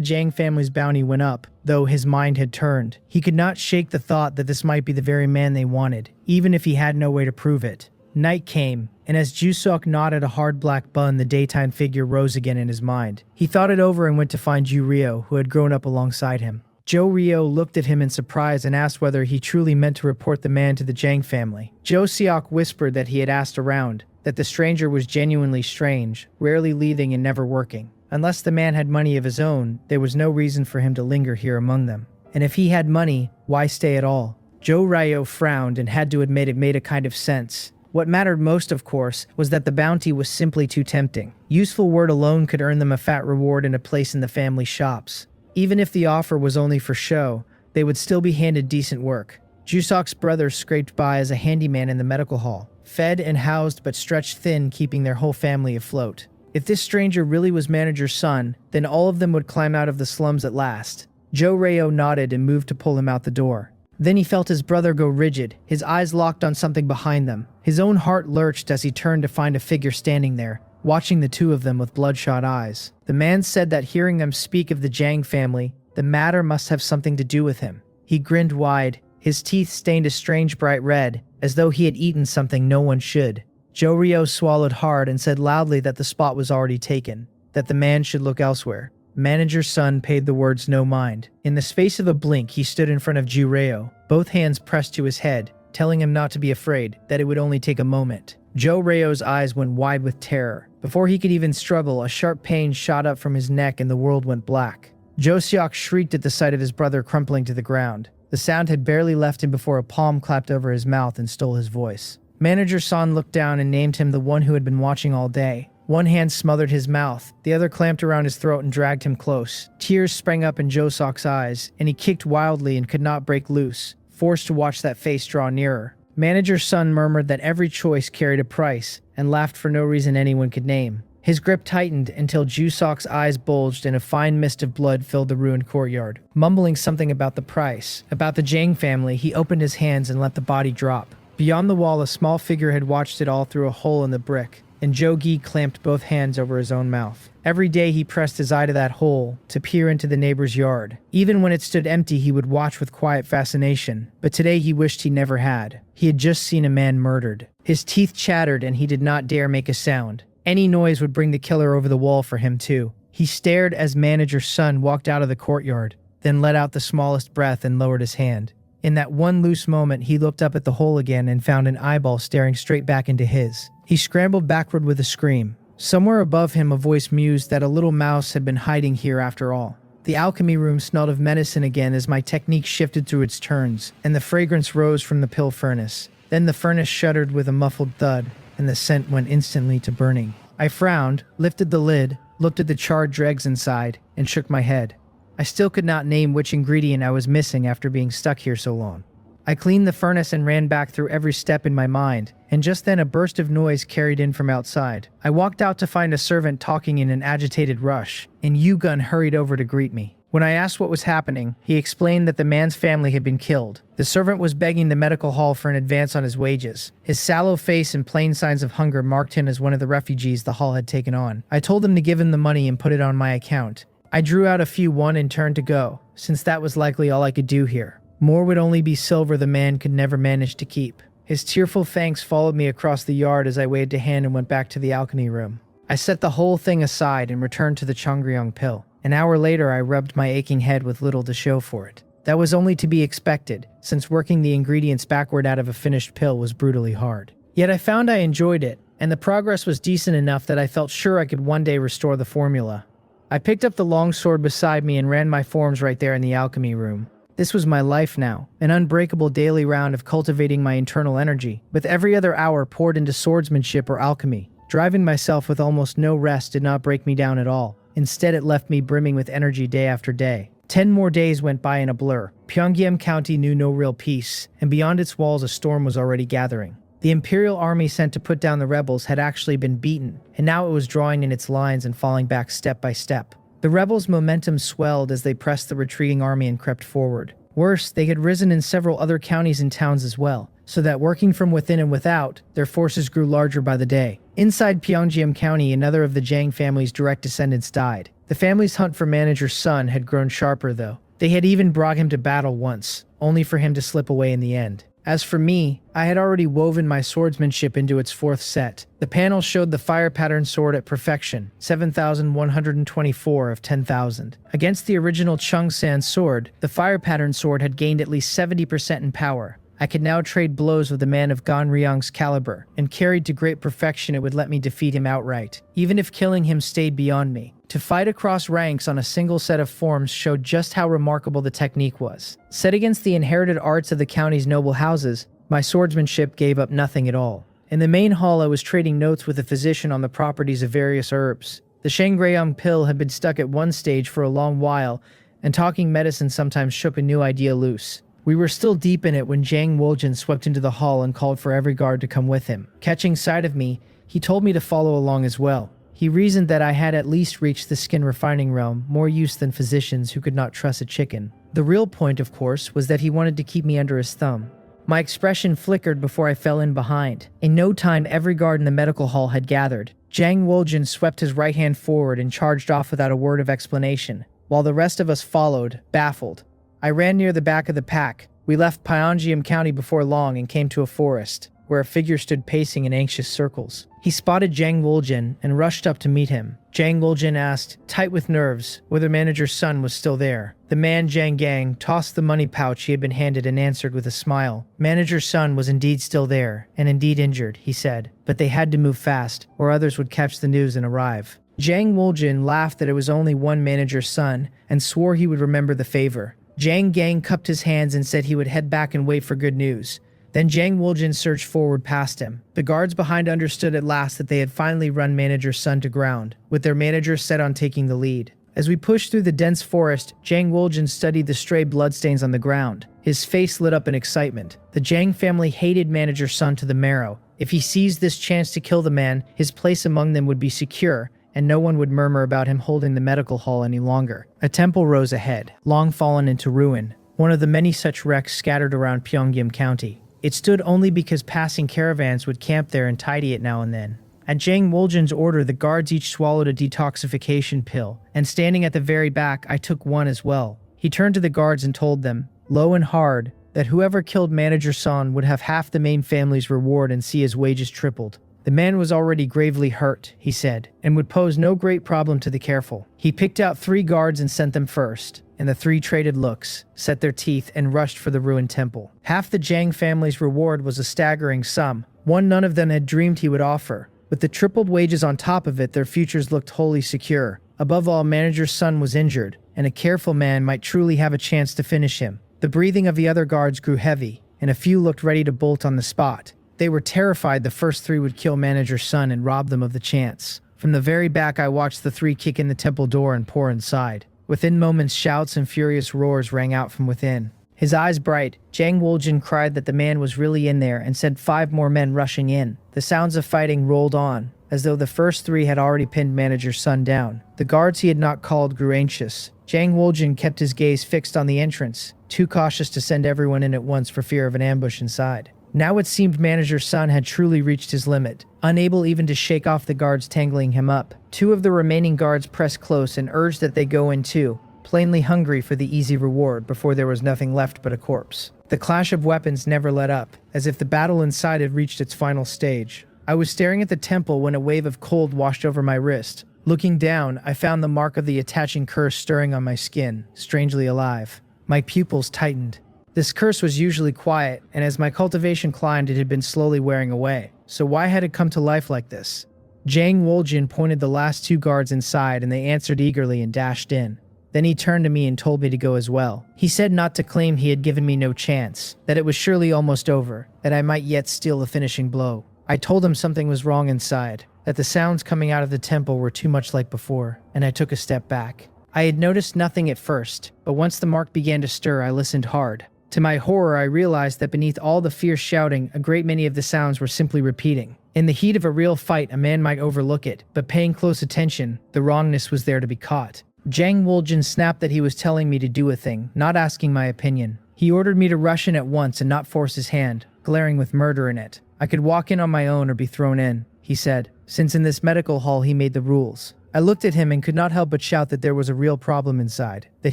Jang family's bounty went up, though his mind had turned, he could not shake the thought that this might be the very man they wanted, even if he had no way to prove it. Night came, and as Jusok gnawed at a hard black bun, the daytime figure rose again in his mind. He thought it over and went to find Ju Ryo, who had grown up alongside him. Jo Ryo looked at him in surprise and asked whether he truly meant to report the man to the Jang family. Jo Seok whispered that he had asked around, that the stranger was genuinely strange, rarely leaving and never working. Unless the man had money of his own, there was no reason for him to linger here among them. And if he had money, why stay at all? Jo Ryo frowned and had to admit it made a kind of sense. What mattered most, of course, was that the bounty was simply too tempting. Useful word alone could earn them a fat reward and a place in the family shops. Even if the offer was only for show, they would still be handed decent work. Jusok's brother scraped by as a handyman in the medical hall, fed and housed but stretched thin, keeping their whole family afloat. If this stranger really was manager's son, then all of them would climb out of the slums at last. Jo Ryo nodded and moved to pull him out the door. Then he felt his brother go rigid, his eyes locked on something behind them. His own heart lurched as he turned to find a figure standing there, watching the two of them with bloodshot eyes. The man said that hearing them speak of the Jang family, the matter must have something to do with him. He grinned wide, his teeth stained a strange bright red, as though he had eaten something no one should. Jo Ryo swallowed hard and said loudly that the spot was already taken, that the man should look elsewhere. Manager's son paid the words no mind. In the space of a blink, he stood in front of Ju Ryo, both hands pressed to his head, telling him not to be afraid, that it would only take a moment. Jo Ryo's eyes went wide with terror. Before he could even struggle, a sharp pain shot up from his neck and the world went black. Jo Seok shrieked at the sight of his brother crumpling to the ground. The sound had barely left him before a palm clapped over his mouth and stole his voice. Manager Son looked down and named him the one who had been watching all day. One hand smothered his mouth, the other clamped around his throat and dragged him close. Tears sprang up in Jo Seok's eyes, and he kicked wildly and could not break loose, forced to watch that face draw nearer. Manager Son murmured that every choice carried a price, and laughed for no reason anyone could name. His grip tightened until Ju Seok's eyes bulged and a fine mist of blood filled the ruined courtyard. Mumbling something about the price, about the Jang family, he opened his hands and let the body drop. Beyond the wall, a small figure had watched it all through a hole in the brick, and Jo-gi clamped both hands over his own mouth. Every day he pressed his eye to that hole, to peer into the neighbor's yard. Even when it stood empty, he would watch with quiet fascination, but today he wished he never had. He had just seen a man murdered. His teeth chattered and he did not dare make a sound. Any noise would bring the killer over the wall for him too. He stared as Manager's son walked out of the courtyard, then let out the smallest breath and lowered his hand. In that one loose moment, he looked up at the hole again and found an eyeball staring straight back into his. He scrambled backward with a scream. Somewhere above him, a voice mused that a little mouse had been hiding here after all. The alchemy room smelled of medicine again as my technique shifted through its turns, and the fragrance rose from the pill furnace. Then the furnace shuddered with a muffled thud, and the scent went instantly to burning. I frowned, lifted the lid, looked at the charred dregs inside, and shook my head. I still could not name which ingredient I was missing after being stuck here so long. I cleaned the furnace and ran back through every step in my mind, and just then a burst of noise carried in from outside. I walked out to find a servant talking in an agitated rush, and Yu-gun hurried over to greet me. When I asked what was happening, he explained that the man's family had been killed. The servant was begging the medical hall for an advance on his wages. His sallow face and plain signs of hunger marked him as one of the refugees the hall had taken on. I told him to give him the money and put it on my account. I drew out a few won and turned to go, since that was likely all I could do here. More would only be silver the man could never manage to keep. His tearful thanks followed me across the yard as I waved a hand and went back to the alchemy room. I set the whole thing aside and returned to the Chongryong pill. An hour later, I rubbed my aching head with little to show for it. That was only to be expected, since working the ingredients backward out of a finished pill was brutally hard. Yet I found I enjoyed it, and the progress was decent enough that I felt sure I could one day restore the formula. I picked up the long sword beside me and ran my forms right there in the alchemy room. This was my life now, an unbreakable daily round of cultivating my internal energy, with every other hour poured into swordsmanship or alchemy. Driving myself with almost no rest did not break me down at all. Instead, it left me brimming with energy day after day. 10 more days went by in a blur. Pyongyang County knew no real peace, and beyond its walls a storm was already gathering. The Imperial Army sent to put down the rebels had actually been beaten, and now it was drawing in its lines and falling back step by step. The rebels' momentum swelled as they pressed the retreating army and crept forward. Worse, they had risen in several other counties and towns as well, so that working from within and without, their forces grew larger by the day. Inside Pyongyang County, another of the Jang family's direct descendants died. The family's hunt for manager's son had grown sharper, though. They had even brought him to battle once, only for him to slip away in the end. As for me, I had already woven my swordsmanship into its fourth set. The panel showed the fire pattern sword at perfection, 7,124 of 10,000. Against the original Chungsan sword, the fire pattern sword had gained at least 70% in power. I could now trade blows with a man of Ganryang's caliber, and carried to great perfection it would let me defeat him outright, even if killing him stayed beyond me. To fight across ranks on a single set of forms showed just how remarkable the technique was. Set against the inherited arts of the county's noble houses, my swordsmanship gave up nothing at all. In the main hall I was trading notes with a physician on the properties of various herbs. The Shangrayang pill had been stuck at one stage for a long while, and talking medicine sometimes shook a new idea loose. We were still deep in it when Jang Woljin swept into the hall and called for every guard to come with him. Catching sight of me, he told me to follow along as well. He reasoned that I had at least reached the skin refining realm, more use than physicians who could not trust a chicken. The real point, of course, was that he wanted to keep me under his thumb. My expression flickered before I fell in behind. In no time, every guard in the medical hall had gathered. Jang Woljin swept his right hand forward and charged off without a word of explanation, while the rest of us followed, baffled. I ran near the back of the pack. We left Pyongyang County before long and came to a forest, where a figure stood pacing in anxious circles. He spotted Jang Woljin and rushed up to meet him. Jang Woljin asked, tight with nerves, whether manager's son was still there. The man Jang Gang tossed the money pouch he had been handed and answered with a smile. Manager's son was indeed still there, and indeed injured, he said, but they had to move fast, or others would catch the news and arrive. Jang Woljin laughed that it was only one manager's son, and swore he would remember the favor. Jang Gang cupped his hands and said he would head back and wait for good news. Then Jang Woljin surged forward past him. The guards behind understood at last that they had finally run manager's son to ground, with their manager set on taking the lead. As we pushed through the dense forest, Jang Woljin studied the stray bloodstains on the ground. His face lit up in excitement. The Jang family hated manager's son to the marrow. If he seized this chance to kill the man, his place among them would be secure, and no one would murmur about him holding the medical hall any longer. A temple rose ahead, long fallen into ruin, one of the many such wrecks scattered around Pyongyang County. It stood only because passing caravans would camp there and tidy it now and then. At Jang Woljin's order, the guards each swallowed a detoxification pill, and standing at the very back, I took one as well. He turned to the guards and told them, low and hard, that whoever killed Manager Son would have half the main family's reward and see his wages tripled. The man was already gravely hurt, he said, and would pose no great problem to the careful. He picked out 3 guards and sent them first, and the 3 traded looks, set their teeth, and rushed for the ruined temple. Half the Jang family's reward was a staggering sum, one none of them had dreamed he would offer. With the tripled wages on top of it, their futures looked wholly secure. Above all, manager's son was injured, and a careful man might truly have a chance to finish him. The breathing of the other guards grew heavy, and a few looked ready to bolt on the spot. They were terrified the first 3 would kill manager's son and rob them of the chance. From the very back, I watched the 3 kick in the temple door and pour inside. Within moments, shouts and furious roars rang out from within. His eyes bright, Jang Woljin cried that the man was really in there and sent 5 more men rushing in. The sounds of fighting rolled on, as though the first 3 had already pinned manager's son down. The guards he had not called grew anxious. Jang Woljin kept his gaze fixed on the entrance, too cautious to send everyone in at once for fear of an ambush inside. Now it seemed manager's son had truly reached his limit, unable even to shake off the guards tangling him up. 2 of the remaining guards pressed close and urged that they go in too, plainly hungry for the easy reward before there was nothing left but a corpse. The clash of weapons never let up, as if the battle inside had reached its final stage. I was staring at the temple when a wave of cold washed over my wrist. Looking down, I found the mark of the attaching curse stirring on my skin, strangely alive. My pupils tightened. This curse was usually quiet, and as my cultivation climbed, it had been slowly wearing away. So why had it come to life like this? Jang Woljin pointed the last 2 guards inside, and they answered eagerly and dashed in. Then he turned to me and told me to go as well. He said not to claim he had given me no chance, that it was surely almost over, that I might yet steal the finishing blow. I told him something was wrong inside, that the sounds coming out of the temple were too much like before, and I took a step back. I had noticed nothing at first, but once the mark began to stir, I listened hard. To my horror, I realized that beneath all the fierce shouting, a great many of the sounds were simply repeating. In the heat of a real fight, a man might overlook it, but paying close attention, the wrongness was there to be caught. Jang Woljin snapped that he was telling me to do a thing, not asking my opinion. He ordered me to rush in at once and not force his hand, glaring with murder in it. I could walk in on my own or be thrown in, he said, since in this medical hall he made the rules. I looked at him and could not help but shout that there was a real problem inside, that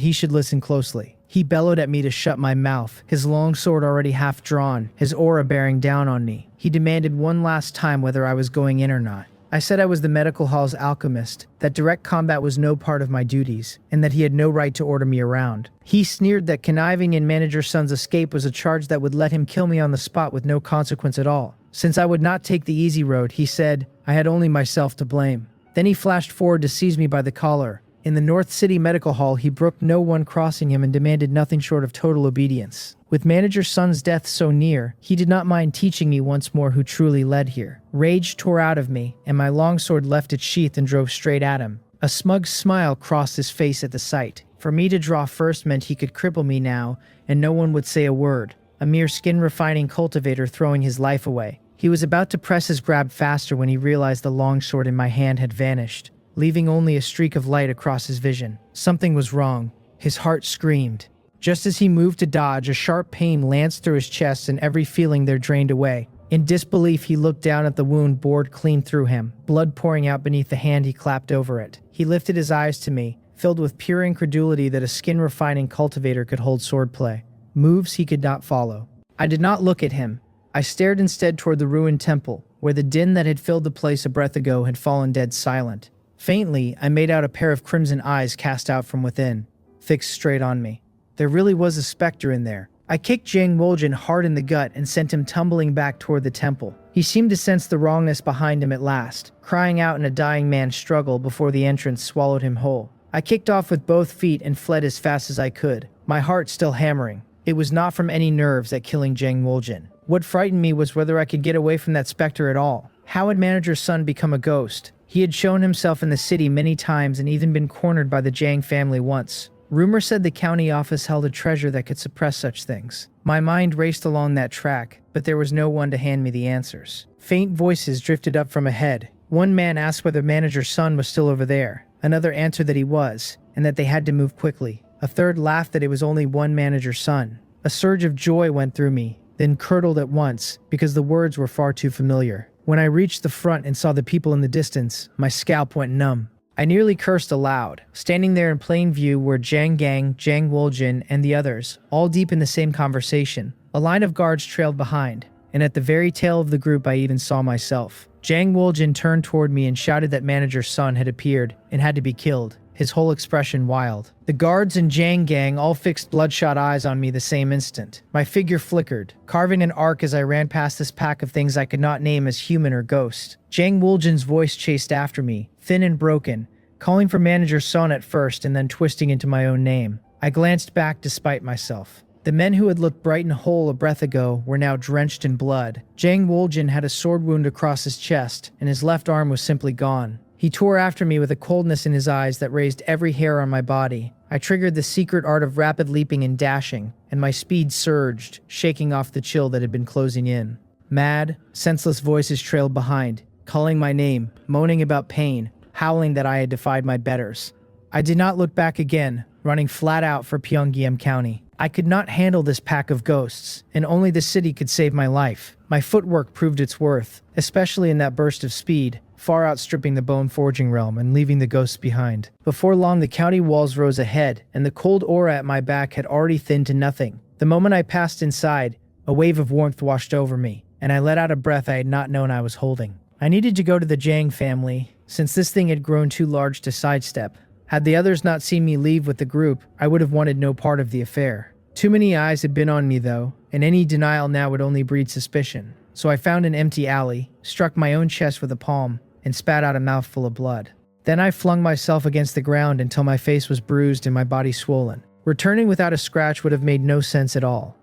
he should listen closely. He bellowed at me to shut my mouth, his long sword already half drawn, his aura bearing down on me. He demanded one last time whether I was going in or not. I said I was the medical hall's alchemist, that direct combat was no part of my duties, and that he had no right to order me around. He sneered that conniving in Manager Sun's escape was a charge that would let him kill me on the spot with no consequence at all. Since I would not take the easy road, he said, I had only myself to blame. Then he flashed forward to seize me by the collar. In the North City Medical Hall, he brooked no one crossing him and demanded nothing short of total obedience. With Manager Sun's death so near, he did not mind teaching me once more who truly led here. Rage tore out of me, and my longsword left its sheath and drove straight at him. A smug smile crossed his face at the sight. For me to draw first meant he could cripple me now, and no one would say a word. A mere skin-refining cultivator throwing his life away. He was about to press his grab faster when he realized the longsword in my hand had vanished, leaving only a streak of light across his vision. Something was wrong. His heart screamed. Just as he moved to dodge, a sharp pain lanced through his chest and every feeling there drained away. In disbelief, he looked down at the wound bored clean through him, blood pouring out beneath the hand he clapped over it. He lifted his eyes to me, filled with pure incredulity that a skin-refining cultivator could hold swordplay. Moves he could not follow. I did not look at him. I stared instead toward the ruined temple, where the din that had filled the place a breath ago had fallen dead silent. Faintly, I made out a pair of crimson eyes cast out from within, fixed straight on me. There really was a specter in there. I kicked Jang Woljin hard in the gut and sent him tumbling back toward the temple. He seemed to sense the wrongness behind him at last, crying out in a dying man's struggle before the entrance swallowed him whole. I kicked off with both feet and fled as fast as I could, my heart still hammering. It was not from any nerves at killing Jang Woljin. What frightened me was whether I could get away from that specter at all. How had Manager Sun become a ghost? He had shown himself in the city many times and even been cornered by the Jang family once. Rumor said the county office held a treasure that could suppress such things. My mind raced along that track, but there was no one to hand me the answers. Faint voices drifted up from ahead. One man asked whether Manager Sun was still over there. Another answered that he was, and that they had to move quickly. A third laughed that it was only one Manager Sun. A surge of joy went through me, then curdled at once, because the words were far too familiar. When I reached the front and saw the people in the distance, my scalp went numb. I nearly cursed aloud. Standing there in plain view were Jang Gang, Jang Woljin, and the others, all deep in the same conversation. A line of guards trailed behind, and at the very tail of the group I even saw myself. Jang Woljin turned toward me and shouted that Manager Sun had appeared and had to be killed, his whole expression wild. The guards and Jang Gang all fixed bloodshot eyes on me the same instant. My figure flickered, carving an arc as I ran past this pack of things I could not name as human or ghost. Jang Woljin's voice chased after me, thin and broken, calling for Manager Sun at first and then twisting into my own name. I glanced back despite myself. The men who had looked bright and whole a breath ago were now drenched in blood. Jang Woljin had a sword wound across his chest, and his left arm was simply gone. He tore after me with a coldness in his eyes that raised every hair on my body. I triggered the secret art of rapid leaping and dashing, and my speed surged, shaking off the chill that had been closing in. Mad, senseless voices trailed behind, calling my name, moaning about pain, howling that I had defied my betters. I did not look back again, running flat out for Pyongyang County. I could not handle this pack of ghosts, and only the city could save my life. My footwork proved its worth, especially in that burst of speed, far outstripping the bone forging realm and leaving the ghosts behind. Before long, the county walls rose ahead, and the cold aura at my back had already thinned to nothing. The moment I passed inside, a wave of warmth washed over me, and I let out a breath I had not known I was holding. I needed to go to the Jang family, since this thing had grown too large to sidestep. Had the others not seen me leave with the group, I would have wanted no part of the affair. Too many eyes had been on me though, and any denial now would only breed suspicion. So I found an empty alley, struck my own chest with a palm, and spat out a mouthful of blood. Then I flung myself against the ground until my face was bruised and my body swollen. Returning without a scratch would have made no sense at all.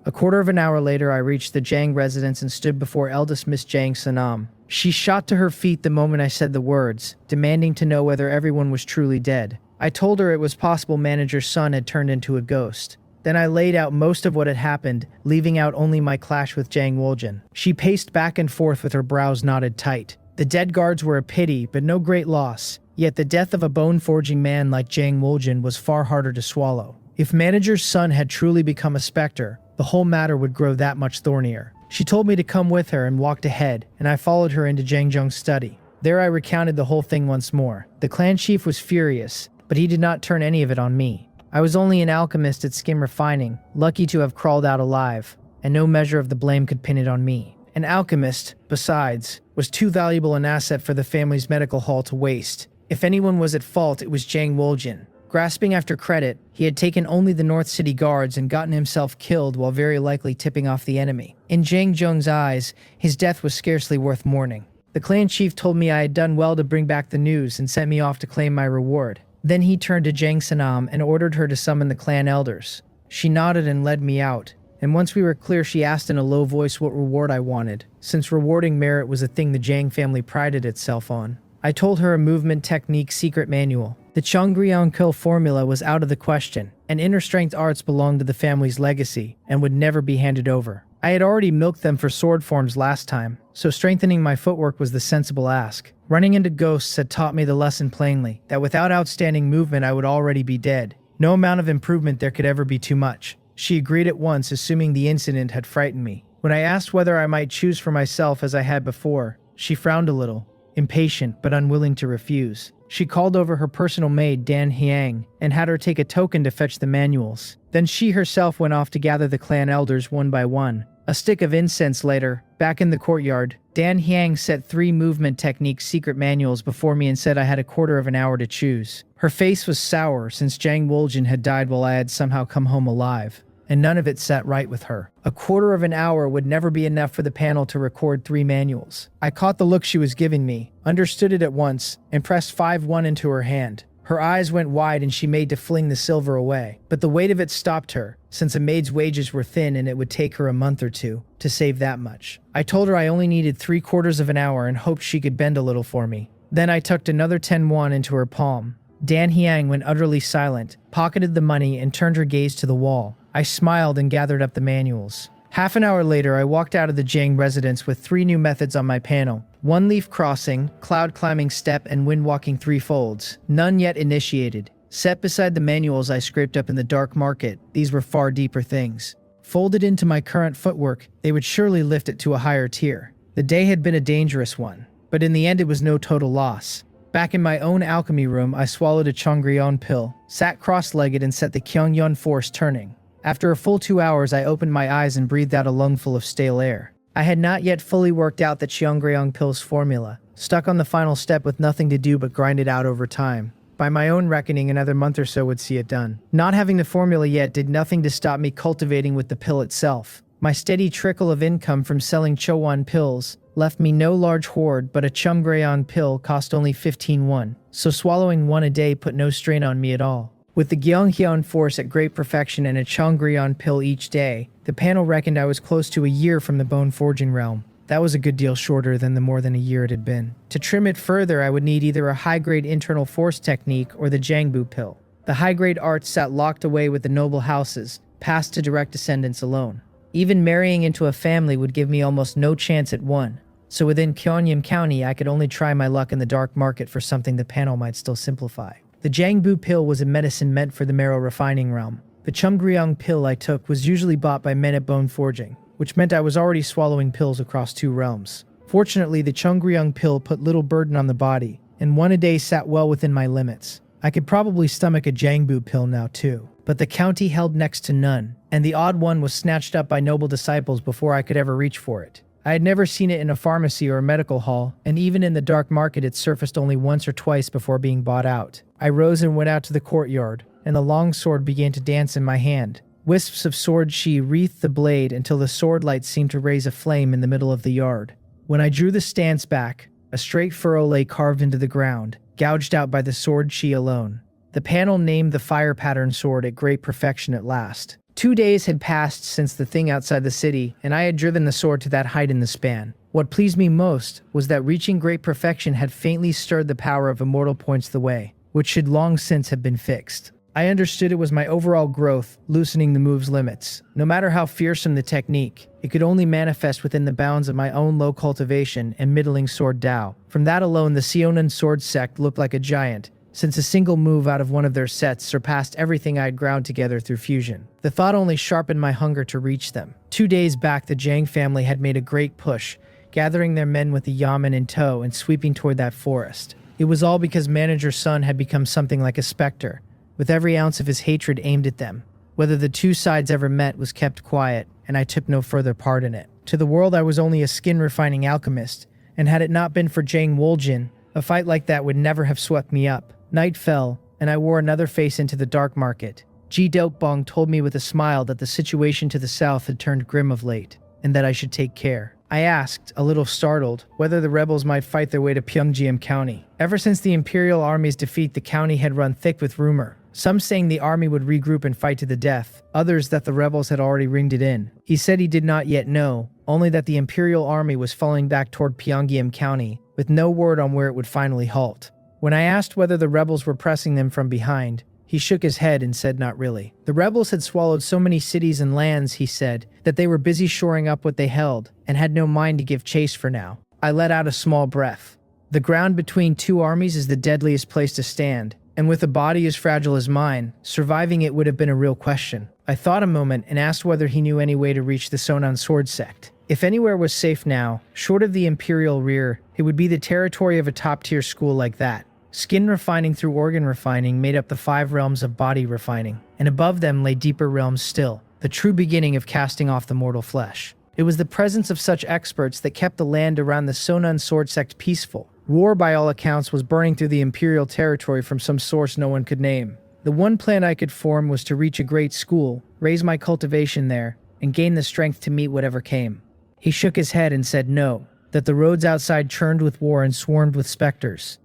A quarter of an hour later, I reached the Jang residence and stood before eldest Miss Jang Sanam. She shot to her feet the moment I said the words, demanding to know whether everyone was truly dead. I told her it was possible manager's son had turned into a ghost. Then I laid out most of what had happened, leaving out only my clash with Jang Woljin. She paced back and forth with her brows knotted tight. The dead guards were a pity, but no great loss. Yet the death of a bone-forging man like Jang Woljin was far harder to swallow. If manager's son had truly become a specter, the whole matter would grow that much thornier. She told me to come with her and walked ahead, and I followed her into Jang Jung's study. There I recounted the whole thing once more. The clan chief was furious, but he did not turn any of it on me. I was only an alchemist at skim refining, lucky to have crawled out alive, and no measure of the blame could pin it on me. An alchemist, besides, was too valuable an asset for the family's medical hall to waste. If anyone was at fault, it was Jang Woljin. Grasping after credit, he had taken only the North City guards and gotten himself killed while very likely tipping off the enemy. In Jang Jung's eyes, his death was scarcely worth mourning. The clan chief told me I had done well to bring back the news and sent me off to claim my reward. Then he turned to Jang Sanam and ordered her to summon the clan elders. She nodded and led me out, and once we were clear she asked in a low voice what reward I wanted, since rewarding merit was a thing the Jang family prided itself on. I told her a movement technique secret manual. The Chongryong formula was out of the question, and inner strength arts belonged to the family's legacy and would never be handed over. I had already milked them for sword forms last time, so strengthening my footwork was the sensible ask. Running into ghosts had taught me the lesson plainly, that without outstanding movement I would already be dead. No amount of improvement there could ever be too much. She agreed at once, assuming the incident had frightened me. When I asked whether I might choose for myself as I had before, she frowned a little, impatient but unwilling to refuse. She called over her personal maid, Dan Hyang, and had her take a token to fetch the manuals. Then she herself went off to gather the clan elders one by one. A stick of incense later, back in the courtyard, Dan Hyang set 3 movement technique secret manuals before me and said I had a quarter of an hour to choose. Her face was sour since Jang Woljin had died while I had somehow come home alive, and none of it sat right with her. A quarter of an hour would never be enough for the panel to record 3 manuals. I caught the look she was giving me, understood it at once, and pressed 5-1 into her hand. Her eyes went wide and she made to fling the silver away, but the weight of it stopped her, since a maid's wages were thin and it would take her a month or two to save that much. I told her I only needed 3/4 of an hour and hoped she could bend a little for me. Then I tucked another 10-1 into her palm. Dan Hyang went utterly silent, pocketed the money, and turned her gaze to the wall. I smiled and gathered up the manuals. Half an hour later, I walked out of the Jang residence with 3 new methods on my panel. 1-leaf crossing, cloud climbing step, and wind walking 3 folds. None yet initiated. Set beside the manuals I scraped up in the dark market, these were far deeper things. Folded into my current footwork, they would surely lift it to a higher tier. The day had been a dangerous one, but in the end it was no total loss. Back in my own alchemy room, I swallowed a Chongryon pill, sat cross-legged and set the Kyongyun force turning. After a full 2 hours, I opened my eyes and breathed out a lungful of stale air. I had not yet fully worked out the Cheongryong pill's formula, stuck on the final step with nothing to do but grind it out over time. By my own reckoning, another month or so would see it done. Not having the formula yet did nothing to stop me cultivating with the pill itself. My steady trickle of income from selling Chowan pills left me no large hoard, but a Chumgrayon pill cost only 15-1, so swallowing 1 a day put no strain on me at all. With the Gyeonghyun force at great perfection and a Chongryon pill each day, the panel reckoned I was close to a year from the bone forging realm. That was a good deal shorter than the more than a year it had been. To trim it further, I would need either a high-grade internal force technique or the Jangbu pill. The high-grade arts sat locked away with the noble houses, passed to direct descendants alone. Even marrying into a family would give me almost no chance at one, so within Gyeongnam County I could only try my luck in the dark market for something the panel might still simplify. The Jangbu pill was a medicine meant for the marrow refining realm. The Chumgryong pill I took was usually bought by men at bone forging, which meant I was already swallowing pills across 2 realms. Fortunately, the Chumgryong pill put little burden on the body, and 1 a day sat well within my limits. I could probably stomach a Jangbu pill now too, but the county held next to none, and the odd one was snatched up by noble disciples before I could ever reach for it. I had never seen it in a pharmacy or a medical hall, and even in the dark market it surfaced only once or twice before being bought out. I rose and went out to the courtyard, and the long sword began to dance in my hand. Wisps of sword chi wreathed the blade until the sword light seemed to raise a flame in the middle of the yard. When I drew the stance back, a straight furrow lay carved into the ground, gouged out by the sword chi alone. The panel named the fire pattern sword at great perfection at last. 2 days had passed since the thing outside the city, and I had driven the sword to that height in the span. What pleased me most was that reaching great perfection had faintly stirred the power of immortal points the way, which should long since have been fixed. I understood it was my overall growth, loosening the move's limits. No matter how fearsome the technique, it could only manifest within the bounds of my own low cultivation and middling sword Dao. From that alone, the Seonan sword sect looked like a giant, since a single move out of one of their sets surpassed everything I had ground together through fusion. The thought only sharpened my hunger to reach them. 2 days back, the Jang family had made a great push, gathering their men with the Yamen in tow and sweeping toward that forest. It was all because Manager's son had become something like a specter, with every ounce of his hatred aimed at them. Whether the two sides ever met was kept quiet, and I took no further part in it. To the world, I was only a skin-refining alchemist, and had it not been for Jang Woljin, a fight like that would never have swept me up. Night fell, and I wore another face into the dark market. Ji Dokbong told me with a smile that the situation to the south had turned grim of late, and that I should take care. I asked, a little startled, whether the rebels might fight their way to Pyeongjeom County. Ever since the Imperial Army's defeat, the county had run thick with rumor. Some saying the army would regroup and fight to the death, others that the rebels had already ringed it in. He said he did not yet know, only that the Imperial Army was falling back toward Pyeongjeom County, with no word on where it would finally halt. When I asked whether the rebels were pressing them from behind, he shook his head and said not really. The rebels had swallowed so many cities and lands, he said, that they were busy shoring up what they held, and had no mind to give chase for now. I let out a small breath. The ground between two armies is the deadliest place to stand, and with a body as fragile as mine, surviving it would have been a real question. I thought a moment and asked whether he knew any way to reach the Sonan sword sect. If anywhere was safe now, short of the Imperial rear, it would be the territory of a top-tier school like that. Skin refining through organ refining made up the 5 realms of body refining, and above them lay deeper realms still, the true beginning of casting off the mortal flesh. It was the presence of such experts that kept the land around the Sonan sword sect peaceful. War, by all accounts, was burning through the Imperial territory from some source no one could name. The one plan I could form was to reach a great school, raise my cultivation there, and gain the strength to meet whatever came. He shook his head and said no, that the roads outside churned with war and swarmed with specters.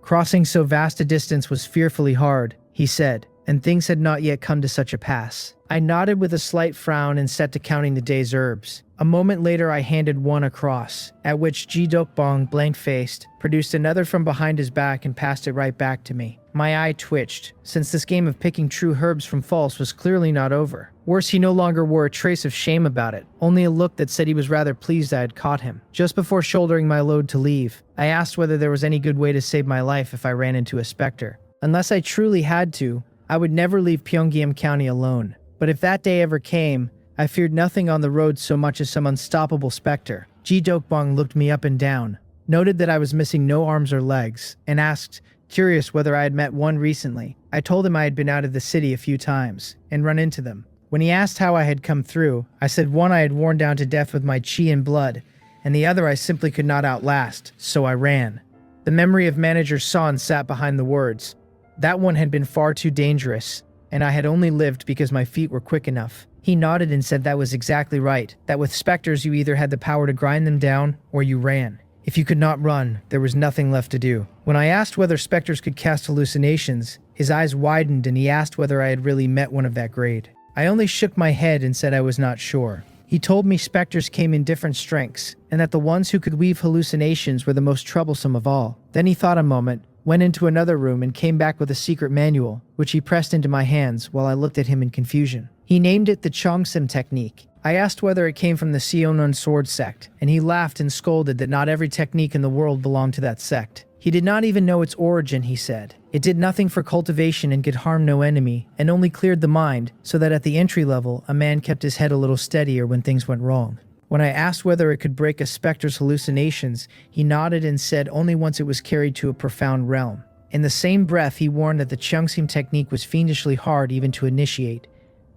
Crossing so vast a distance was fearfully hard, he said, and things had not yet come to such a pass. I nodded with a slight frown and set to counting the day's herbs. A moment later I handed one across, at which Ji Dokbong, blank-faced, produced another from behind his back and passed it right back to me. My eye twitched, since this game of picking true herbs from false was clearly not over. Worse, he no longer wore a trace of shame about it, only a look that said he was rather pleased I had caught him. Just before shouldering my load to leave, I asked whether there was any good way to save my life if I ran into a specter. Unless I truly had to, I would never leave Pyeongjeom County alone. But if that day ever came, I feared nothing on the road so much as some unstoppable specter. Ji Dokbong looked me up and down, noted that I was missing no arms or legs, and asked, curious whether I had met one recently. I told him I had been out of the city a few times, and run into them. When he asked how I had come through, I said one I had worn down to death with my chi and blood, and the other I simply could not outlast, so I ran. The memory of Manager Son sat behind the words. That one had been far too dangerous, and I had only lived because my feet were quick enough. He nodded and said that was exactly right, that with specters you either had the power to grind them down, or you ran. If you could not run, there was nothing left to do. When I asked whether specters could cast hallucinations, his eyes widened and he asked whether I had really met one of that grade. I only shook my head and said I was not sure. He told me specters came in different strengths, and that the ones who could weave hallucinations were the most troublesome of all. Then he thought a moment, went into another room and came back with a secret manual, which he pressed into my hands while I looked at him in confusion. He named it the Chongsim technique. I asked whether it came from the Seonan sword sect, and he laughed and scolded that not every technique in the world belonged to that sect. He did not even know its origin, he said. It did nothing for cultivation and could harm no enemy, and only cleared the mind, so that at the entry level, a man kept his head a little steadier when things went wrong. When I asked whether it could break a specter's hallucinations, he nodded and said only once it was carried to a profound realm. In the same breath, he warned that the Chongsim technique was fiendishly hard even to initiate,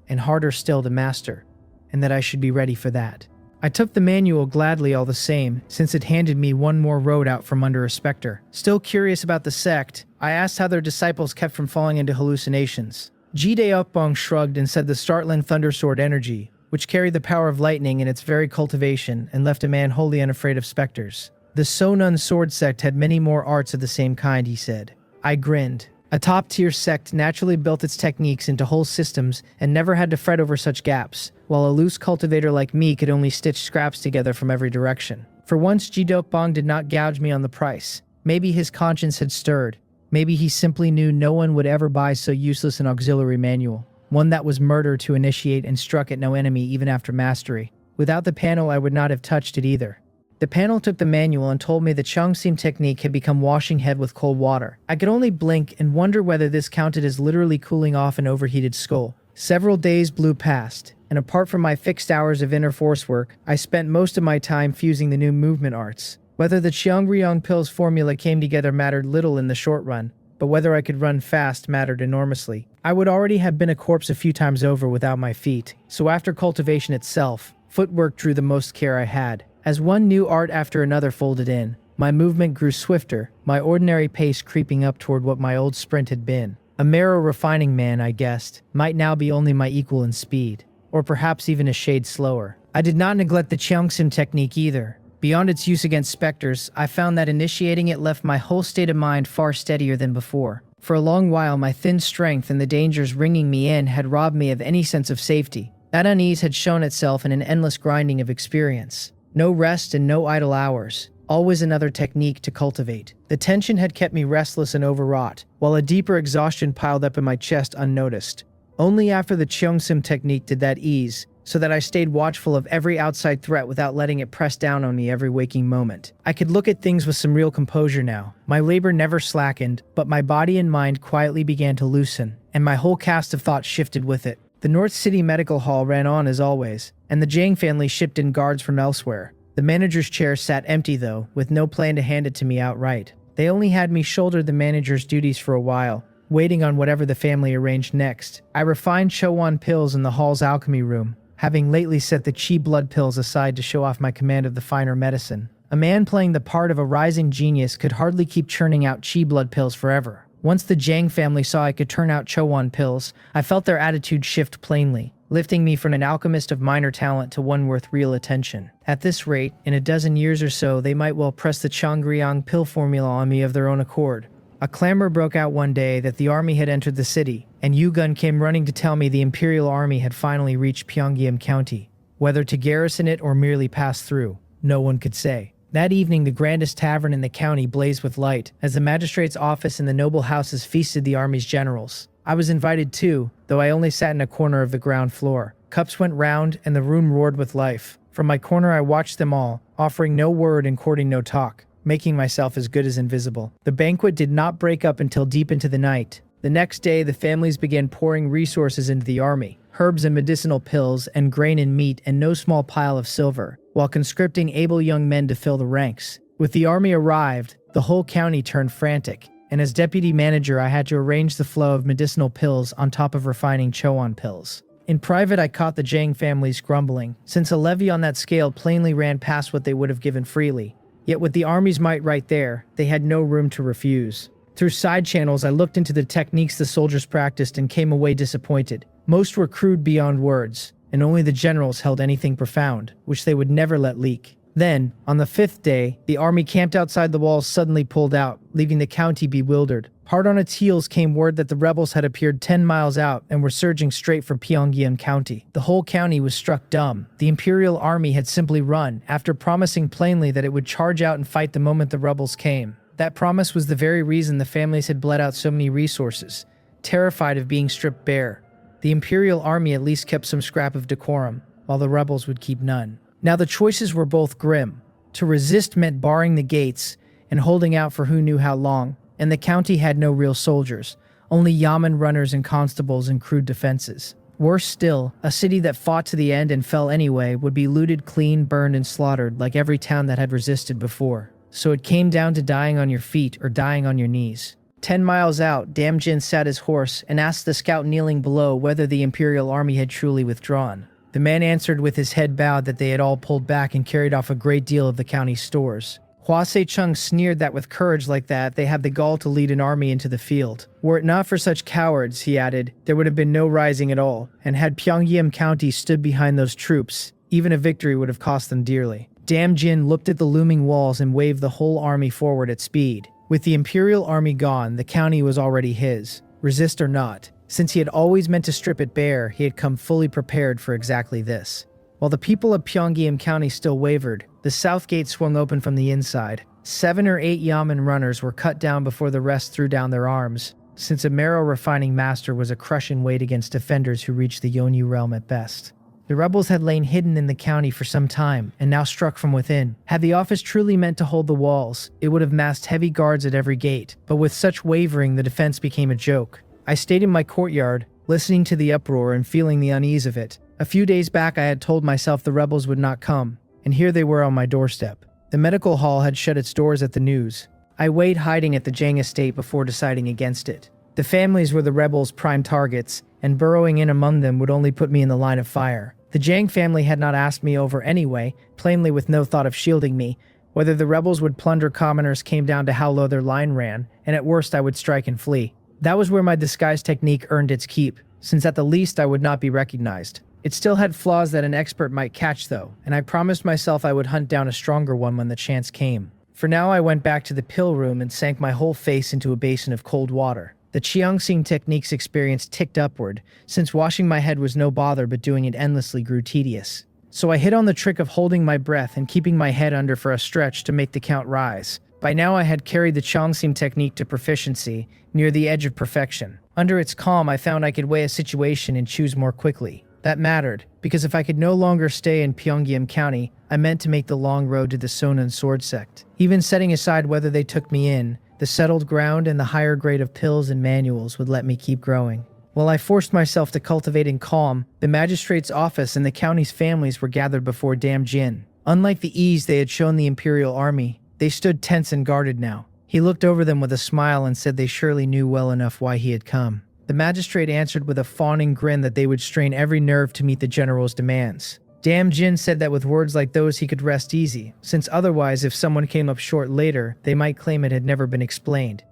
and harder still to master, and that I should be ready for that. I took the manual gladly all the same, since it handed me one more road out from under a specter. Still curious about the sect, I asked how their disciples kept from falling into hallucinations. Jide shrugged and said the Startland Thundersword energy, which carried the power of lightning in its very cultivation and left a man wholly unafraid of specters. The Sonun Sword sect had many more arts of the same kind, he said. I grinned. A top-tier sect naturally built its techniques into whole systems and never had to fret over such gaps, while a loose cultivator like me could only stitch scraps together from every direction. For once, Jidokbong did not gouge me on the price. Maybe his conscience had stirred. Maybe he simply knew no one would ever buy so useless an auxiliary manual, one that was murder to initiate and struck at no enemy even after mastery. Without the panel, I would not have touched it either. The panel took the manual and told me the Changsim technique had become washing head with cold water. I could only blink and wonder whether this counted as literally cooling off an overheated skull. Several days blew past, and apart from my fixed hours of inner force work, I spent most of my time fusing the new movement arts. Whether the Cheongryong pills formula came together mattered little in the short run, but whether I could run fast mattered enormously. I would already have been a corpse a few times over without my feet, so after cultivation itself, footwork drew the most care I had. As one new art after another folded in, my movement grew swifter, my ordinary pace creeping up toward what my old sprint had been. A marrow refining man, I guessed, might now be only my equal in speed, or perhaps even a shade slower. I did not neglect the Cheongsim technique either. Beyond its use against specters, I found that initiating it left my whole state of mind far steadier than before. For a long while, my thin strength and the dangers ringing me in had robbed me of any sense of safety. That unease had shown itself in an endless grinding of experience. No rest and no idle hours. Always another technique to cultivate. The tension had kept me restless and overwrought, while a deeper exhaustion piled up in my chest unnoticed. Only after the Cheongsim technique did that ease, so that I stayed watchful of every outside threat without letting it press down on me every waking moment. I could look at things with some real composure now. My labor never slackened, but my body and mind quietly began to loosen, and my whole cast of thought shifted with it. The North City Medical Hall ran on as always, and the Jang family shipped in guards from elsewhere. The manager's chair sat empty though, with no plan to hand it to me outright. They only had me shoulder the manager's duties for a while, waiting on whatever the family arranged next. I refined Chowan pills in the hall's alchemy room, having lately set the Chi blood pills aside to show off my command of the finer medicine. A man playing the part of a rising genius could hardly keep churning out Chi blood pills forever. Once the Jang family saw I could turn out Chowan pills, I felt their attitude shift plainly, lifting me from an alchemist of minor talent to one worth real attention. At this rate, in a dozen years or so, they might well press the Changryong pill formula on me of their own accord. A clamor broke out one day that the army had entered the city, and Yugun came running to tell me the Imperial Army had finally reached Pyongyang County. Whether to garrison it or merely pass through, no one could say. That evening, the grandest tavern in the county blazed with light, as the magistrate's office and the noble houses feasted the army's generals. I was invited too, though I only sat in a corner of the ground floor. Cups went round, and the room roared with life. From my corner I watched them all, offering no word and courting no talk, making myself as good as invisible. The banquet did not break up until deep into the night. The next day, the families began pouring resources into the army, herbs and medicinal pills, and grain and meat, and no small pile of silver, while conscripting able young men to fill the ranks. With the army arrived, the whole county turned frantic, and as deputy manager I had to arrange the flow of medicinal pills on top of refining Chowan pills. In private, I caught the Jang families grumbling, since a levy on that scale plainly ran past what they would have given freely. Yet with the army's might right there, they had no room to refuse. Through side channels, I looked into the techniques the soldiers practiced and came away disappointed. Most were crude beyond words, and only the generals held anything profound, which they would never let leak. Then, on the fifth day, the army camped outside the walls suddenly pulled out, leaving the county bewildered. Hard on its heels came word that the rebels had appeared 10 miles out and were surging straight for Pyongyang County. The whole county was struck dumb. The Imperial Army had simply run, after promising plainly that it would charge out and fight the moment the rebels came. That promise was the very reason the families had bled out so many resources, terrified of being stripped bare. The Imperial Army at least kept some scrap of decorum, while the rebels would keep none. Now the choices were both grim. To resist meant barring the gates and holding out for who knew how long, and the county had no real soldiers, only yamen runners and constables and crude defenses. Worse still, a city that fought to the end and fell anyway would be looted clean, burned, and slaughtered like every town that had resisted before. So it came down to dying on your feet or dying on your knees. 10 miles out, Damjin sat his horse and asked the scout kneeling below whether the Imperial Army had truly withdrawn. The man answered with his head bowed that they had all pulled back and carried off a great deal of the county's stores. Hua Se-chung sneered that with courage like that, they have the gall to lead an army into the field. Were it not for such cowards, he added, there would have been no rising at all, and had Pyongyang County stood behind those troops, even a victory would have cost them dearly. Dam Jin looked at the looming walls and waved the whole army forward at speed. With the imperial army gone, the county was already his, resist or not. Since he had always meant to strip it bare, he had come fully prepared for exactly this. While the people of Pyongyang County still wavered, the south gate swung open from the inside. 7 or 8 Yamen runners were cut down before the rest threw down their arms, since a marrow refining master was a crushing weight against defenders who reached the Yonyu realm at best. The rebels had lain hidden in the county for some time, and now struck from within. Had the office truly meant to hold the walls, it would have massed heavy guards at every gate, but with such wavering the defense became a joke. I stayed in my courtyard, listening to the uproar and feeling the unease of it. A few days back I had told myself the rebels would not come, and here they were on my doorstep. The medical hall had shut its doors at the news. I weighed hiding at the Jang estate before deciding against it. The families were the rebels' prime targets, and burrowing in among them would only put me in the line of fire. The Jang family had not asked me over anyway, plainly with no thought of shielding me. Whether the rebels would plunder commoners came down to how low their line ran, and at worst I would strike and flee. That was where my disguise technique earned its keep, since at the least I would not be recognized. It still had flaws that an expert might catch though, and I promised myself I would hunt down a stronger one when the chance came. For now I went back to the pill room and sank my whole face into a basin of cold water. The Cheongsing technique's experience ticked upward, since washing my head was no bother but doing it endlessly grew tedious. So I hit on the trick of holding my breath and keeping my head under for a stretch to make the count rise. By now I had carried the Cheongsing technique to proficiency, near the edge of perfection. Under its calm I found I could weigh a situation and choose more quickly. That mattered, because if I could no longer stay in Pyongyang County, I meant to make the long road to the Sonon sword sect. Even setting aside whether they took me in, the settled ground and the higher grade of pills and manuals would let me keep growing. While I forced myself to cultivate in calm, the magistrate's office and the county's families were gathered before Dam Jin. Unlike the ease they had shown the imperial army, they stood tense and guarded now. He looked over them with a smile and said they surely knew well enough why he had come. The magistrate answered with a fawning grin that they would strain every nerve to meet the general's demands. Dam Jin said that with words like those he could rest easy, since otherwise if someone came up short later, they might claim it had never been explained.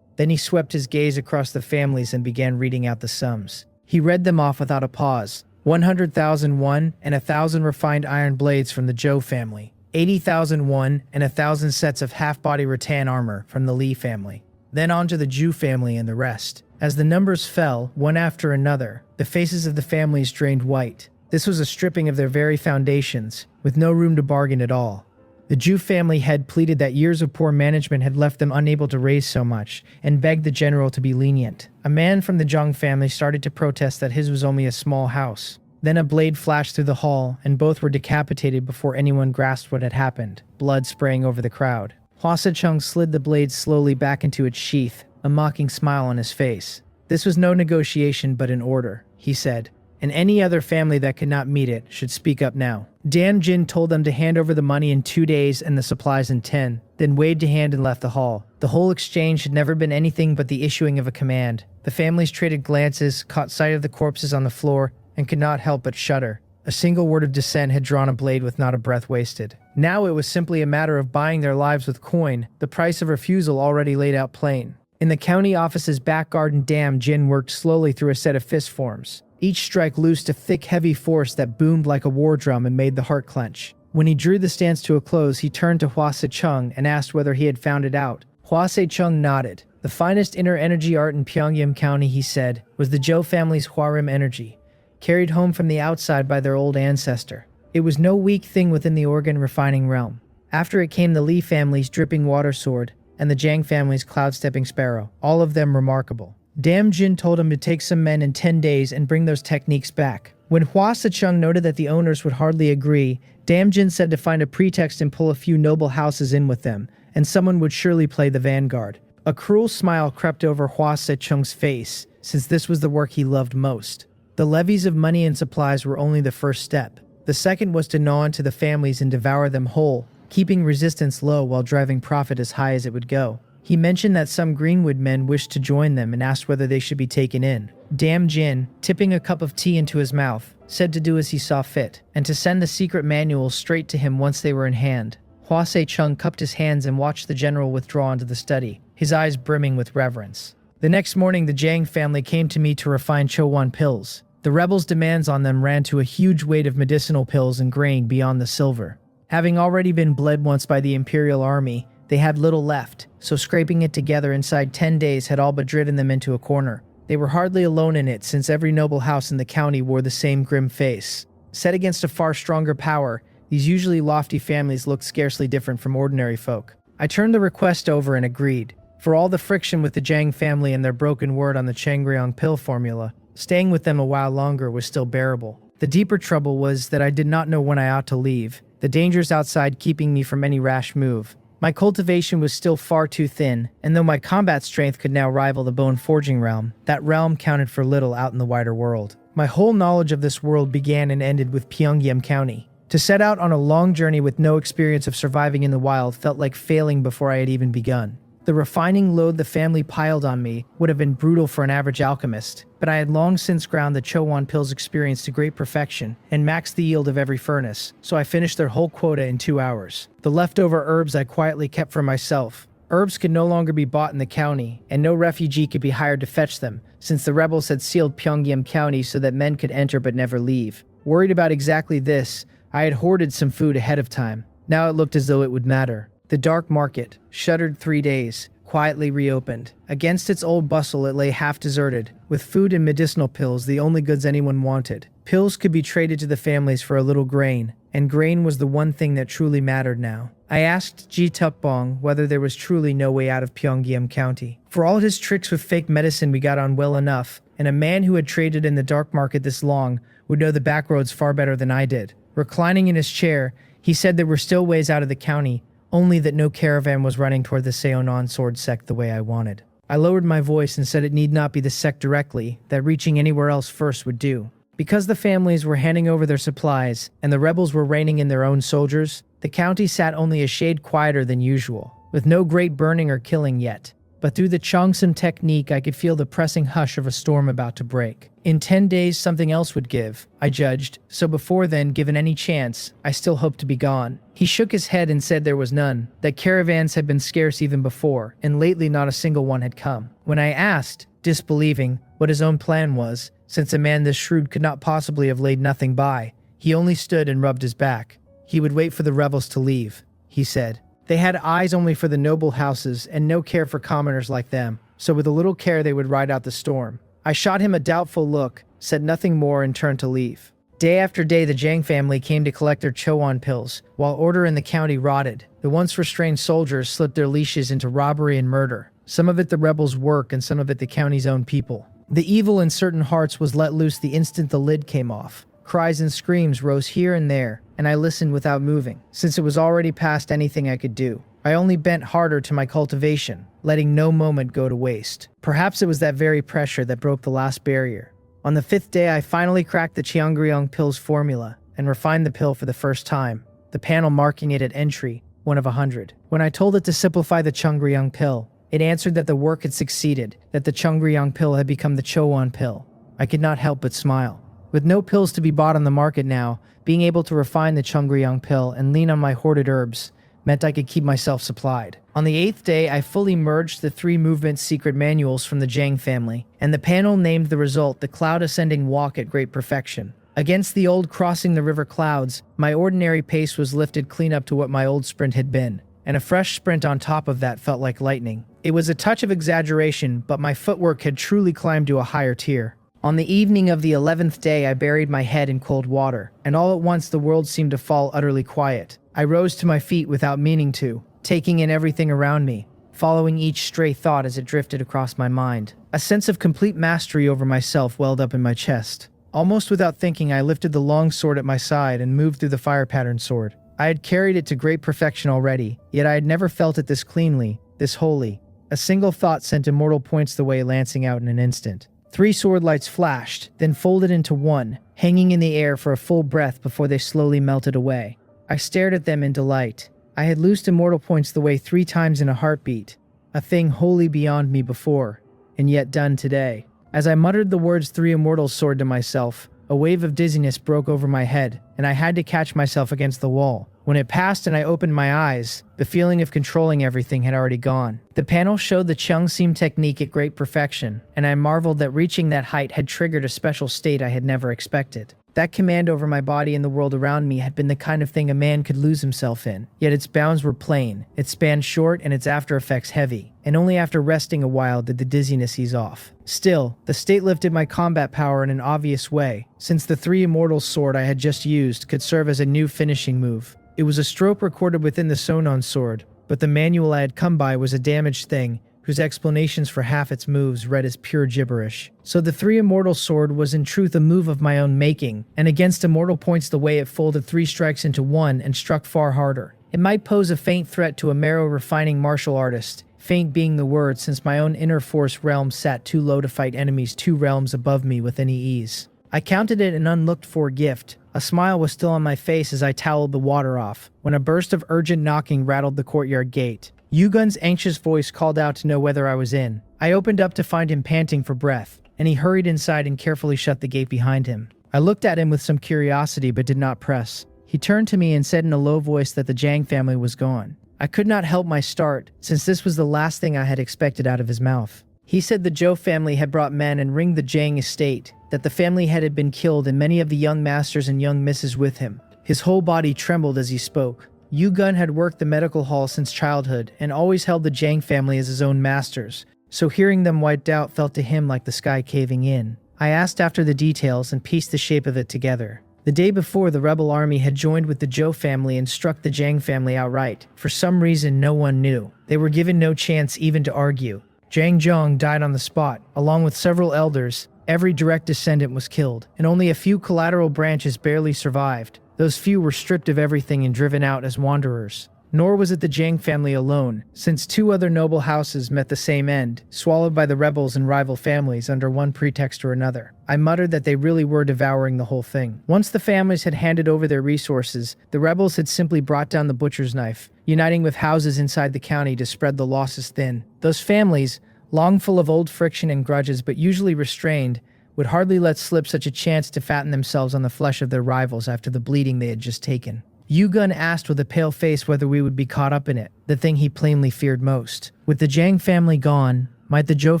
Then he swept his gaze across the families and began reading out the sums. He read them off without a pause. 100,000 won and 1,000 refined iron blades from the Zhou family. 80,000 won and 1,000 sets of half-body rattan armor from the Li family. Then on to the Zhu family and the rest. As the numbers fell, one after another, the faces of the families drained white. This was a stripping of their very foundations, with no room to bargain at all. The Zhu family head pleaded that years of poor management had left them unable to raise so much, and begged the general to be lenient. A man from the Zhang family started to protest that his was only a small house. Then a blade flashed through the hall, and both were decapitated before anyone grasped what had happened, blood spraying over the crowd. Hua Se-chung slid the blade slowly back into its sheath, a mocking smile on his face. This was no negotiation but an order, he said, and any other family that could not meet it should speak up now. Dam Jin told them to hand over the money in 2 days and the supplies in 10, then waved a hand and left the hall. The whole exchange had never been anything but the issuing of a command. The families traded glances, caught sight of the corpses on the floor, and could not help but shudder. A single word of dissent had drawn a blade with not a breath wasted. Now it was simply a matter of buying their lives with coin, the price of refusal already laid out plain. In the county office's back garden, Dam Jin worked slowly through a set of fist forms. Each strike loosed a thick, heavy force that boomed like a war drum and made the heart clench. When he drew the stance to a close, he turned to Hua Se-chung and asked whether he had found it out. Hua Se-chung nodded. The finest inner energy art in Pyongyang County, he said, was the Zhou family's Huarim energy, carried home from the outside by their old ancestor. It was no weak thing within the organ refining realm. After it came the Li family's dripping water sword, and the Zhang family's cloud-stepping sparrow, all of them remarkable. Dam Jin told him to take some men in 10 days and bring those techniques back. When Hua Se-chung noted that the owners would hardly agree, Dam Jin said to find a pretext and pull a few noble houses in with them, and someone would surely play the vanguard. A cruel smile crept over Hua Se-chung's face, since this was the work he loved most. The levies of money and supplies were only the first step. The second was to gnaw into the families and devour them whole, keeping resistance low while driving profit as high as it would go. He mentioned that some Greenwood men wished to join them and asked whether they should be taken in. Dam Jin, tipping a cup of tea into his mouth, said to do as he saw fit, and to send the secret manuals straight to him once they were in hand. Hua Se-chung cupped his hands and watched the general withdraw into the study, his eyes brimming with reverence. The next morning, the Jiang family came to me to refine Chowan pills. The rebels' demands on them ran to a huge weight of medicinal pills and grain beyond the silver. Having already been bled once by the Imperial Army, they had little left, so scraping it together inside 10 days had all but driven them into a corner. They were hardly alone in it, since every noble house in the county wore the same grim face. Set against a far stronger power, these usually lofty families looked scarcely different from ordinary folk. I turned the request over and agreed. For all the friction with the Jiang family and their broken word on the Changryong pill formula, staying with them a while longer was still bearable. The deeper trouble was that I did not know when I ought to leave, the dangers outside keeping me from any rash move. My cultivation was still far too thin, and though my combat strength could now rival the bone forging realm, that realm counted for little out in the wider world. My whole knowledge of this world began and ended with Pyongyang County. To set out on a long journey with no experience of surviving in the wild felt like failing before I had even begun. The refining load the family piled on me would have been brutal for an average alchemist, but I had long since ground the Chowan pills experience to great perfection and maxed the yield of every furnace, so I finished their whole quota in 2 hours. The leftover herbs I quietly kept for myself. Herbs could no longer be bought in the county, and no refugee could be hired to fetch them, since the rebels had sealed Pyongyang County so that men could enter but never leave. Worried about exactly this, I had hoarded some food ahead of time. Now it looked as though it would matter. The dark market, shuttered 3 days, quietly reopened. Against its old bustle it lay half deserted, with food and medicinal pills the only goods anyone wanted. Pills could be traded to the families for a little grain, and grain was the one thing that truly mattered now. I asked Ji Tukbong whether there was truly no way out of Pyongyang County. For all his tricks with fake medicine we got on well enough, and a man who had traded in the dark market this long would know the back roads far better than I did. Reclining in his chair, he said there were still ways out of the county, only that no caravan was running toward the Seonon sword sect the way I wanted. I lowered my voice and said it need not be the sect directly, that reaching anywhere else first would do. Because the families were handing over their supplies, and the rebels were reining in their own soldiers, the county sat only a shade quieter than usual, with no great burning or killing yet. But through the Chongsum technique I could feel the pressing hush of a storm about to break. In 10 days something else would give, I judged, so before then, given any chance, I still hoped to be gone. He shook his head and said there was none, that caravans had been scarce even before, and lately not a single one had come. When I asked, disbelieving, what his own plan was, since a man this shrewd could not possibly have laid nothing by, he only stood and rubbed his back. He would wait for the rebels to leave, he said. They had eyes only for the noble houses and no care for commoners like them, so with a little care they would ride out the storm. I shot him a doubtful look, said nothing more, and turned to leave. Day after day the Jiang family came to collect their Chowan pills, while order in the county rotted. The once restrained soldiers slipped their leashes into robbery and murder, some of it the rebels' work and some of it the county's own people. The evil in certain hearts was let loose the instant the lid came off. Cries and screams rose here and there, and I listened without moving, since it was already past anything I could do. I only bent harder to my cultivation, letting no moment go to waste. Perhaps it was that very pressure that broke the last barrier. On the 5th day, I finally cracked the Cheongryong pill's formula and refined the pill for the first time, the panel marking it at entry, 1 of 100. When I told it to simplify the Cheongryong pill, it answered that the work had succeeded, that the Cheongryong pill had become the Chowan pill. I could not help but smile. With no pills to be bought on the market now, being able to refine the Cheongryong pill and lean on my hoarded herbs meant I could keep myself supplied. On the 8th day, I fully merged the 3 movement secret manuals from the Jiang family, and the panel named the result the Cloud Ascending Walk at Great Perfection. Against the old crossing the river clouds, my ordinary pace was lifted clean up to what my old sprint had been, and a fresh sprint on top of that felt like lightning. It was a touch of exaggeration, but my footwork had truly climbed to a higher tier. On the evening of the 11th day, I buried my head in cold water, and all at once the world seemed to fall utterly quiet. I rose to my feet without meaning to, taking in everything around me, following each stray thought as it drifted across my mind. A sense of complete mastery over myself welled up in my chest. Almost without thinking, I lifted the long sword at my side and moved through the fire-patterned sword. I had carried it to great perfection already, yet I had never felt it this cleanly, this wholly. A single thought sent immortal points the way, lancing out in an instant. 3 sword lights flashed, then folded into one, hanging in the air for a full breath before they slowly melted away. I stared at them in delight. I had loosed immortal points the way 3 times in a heartbeat. a thing wholly beyond me before, and yet done today. As I muttered the words Three Immortals Sword to myself, a wave of dizziness broke over my head, and I had to catch myself against the wall. When it passed and I opened my eyes, the feeling of controlling everything had already gone. The panel showed the Chung Seam technique at great perfection, and I marveled that reaching that height had triggered a special state I had never expected. That command over my body and the world around me had been the kind of thing a man could lose himself in, yet its bounds were plain, its span short, and its after effects heavy, and only after resting a while did the dizziness ease off. Still, the state lifted my combat power in an obvious way, since the Three Immortals Sword I had just used could serve as a new finishing move. It was a stroke recorded within the Sonon sword, but the manual I had come by was a damaged thing, whose explanations for half its moves read as pure gibberish. So the Three Immortal Sword was in truth a move of my own making, and against immortal points the way it folded 3 strikes into 1 and struck far harder. It might pose a faint threat to a marrow-refining martial artist, faint being the word since my own inner force realm sat too low to fight enemies 2 realms above me with any ease. I counted it an unlooked-for gift. A smile was still on my face as I toweled the water off, when a burst of urgent knocking rattled the courtyard gate. Yugun's anxious voice called out to know whether I was in. I opened up to find him panting for breath, and he hurried inside and carefully shut the gate behind him. I looked at him with some curiosity but did not press. He turned to me and said in a low voice that the Jang family was gone. I could not help my start, since this was the last thing I had expected out of his mouth. He said the Zhou family had brought men and ringed the Jang estate, that the family head had been killed and many of the young masters and young misses with him. His whole body trembled as he spoke. Yugun had worked the medical hall since childhood and always held the Jang family as his own masters, so hearing them wiped out felt to him like the sky caving in. I asked after the details and pieced the shape of it together. The day before, the rebel army had joined with the Zhou family and struck the Jang family outright. For some reason no one knew. They were given no chance even to argue. Zhang Zhong died on the spot, along with several elders. Every direct descendant was killed, and only a few collateral branches barely survived. Those few were stripped of everything and driven out as wanderers. Nor was it the Jang family alone, since 2 other noble houses met the same end, swallowed by the rebels and rival families under one pretext or another. I muttered that they really were devouring the whole thing. Once the families had handed over their resources, the rebels had simply brought down the butcher's knife, uniting with houses inside the county to spread the losses thin. Those families, long full of old friction and grudges but usually restrained, would hardly let slip such a chance to fatten themselves on the flesh of their rivals after the bleeding they had just taken. Yugun asked with a pale face whether we would be caught up in it, the thing he plainly feared most. With the Jang family gone, might the Zhou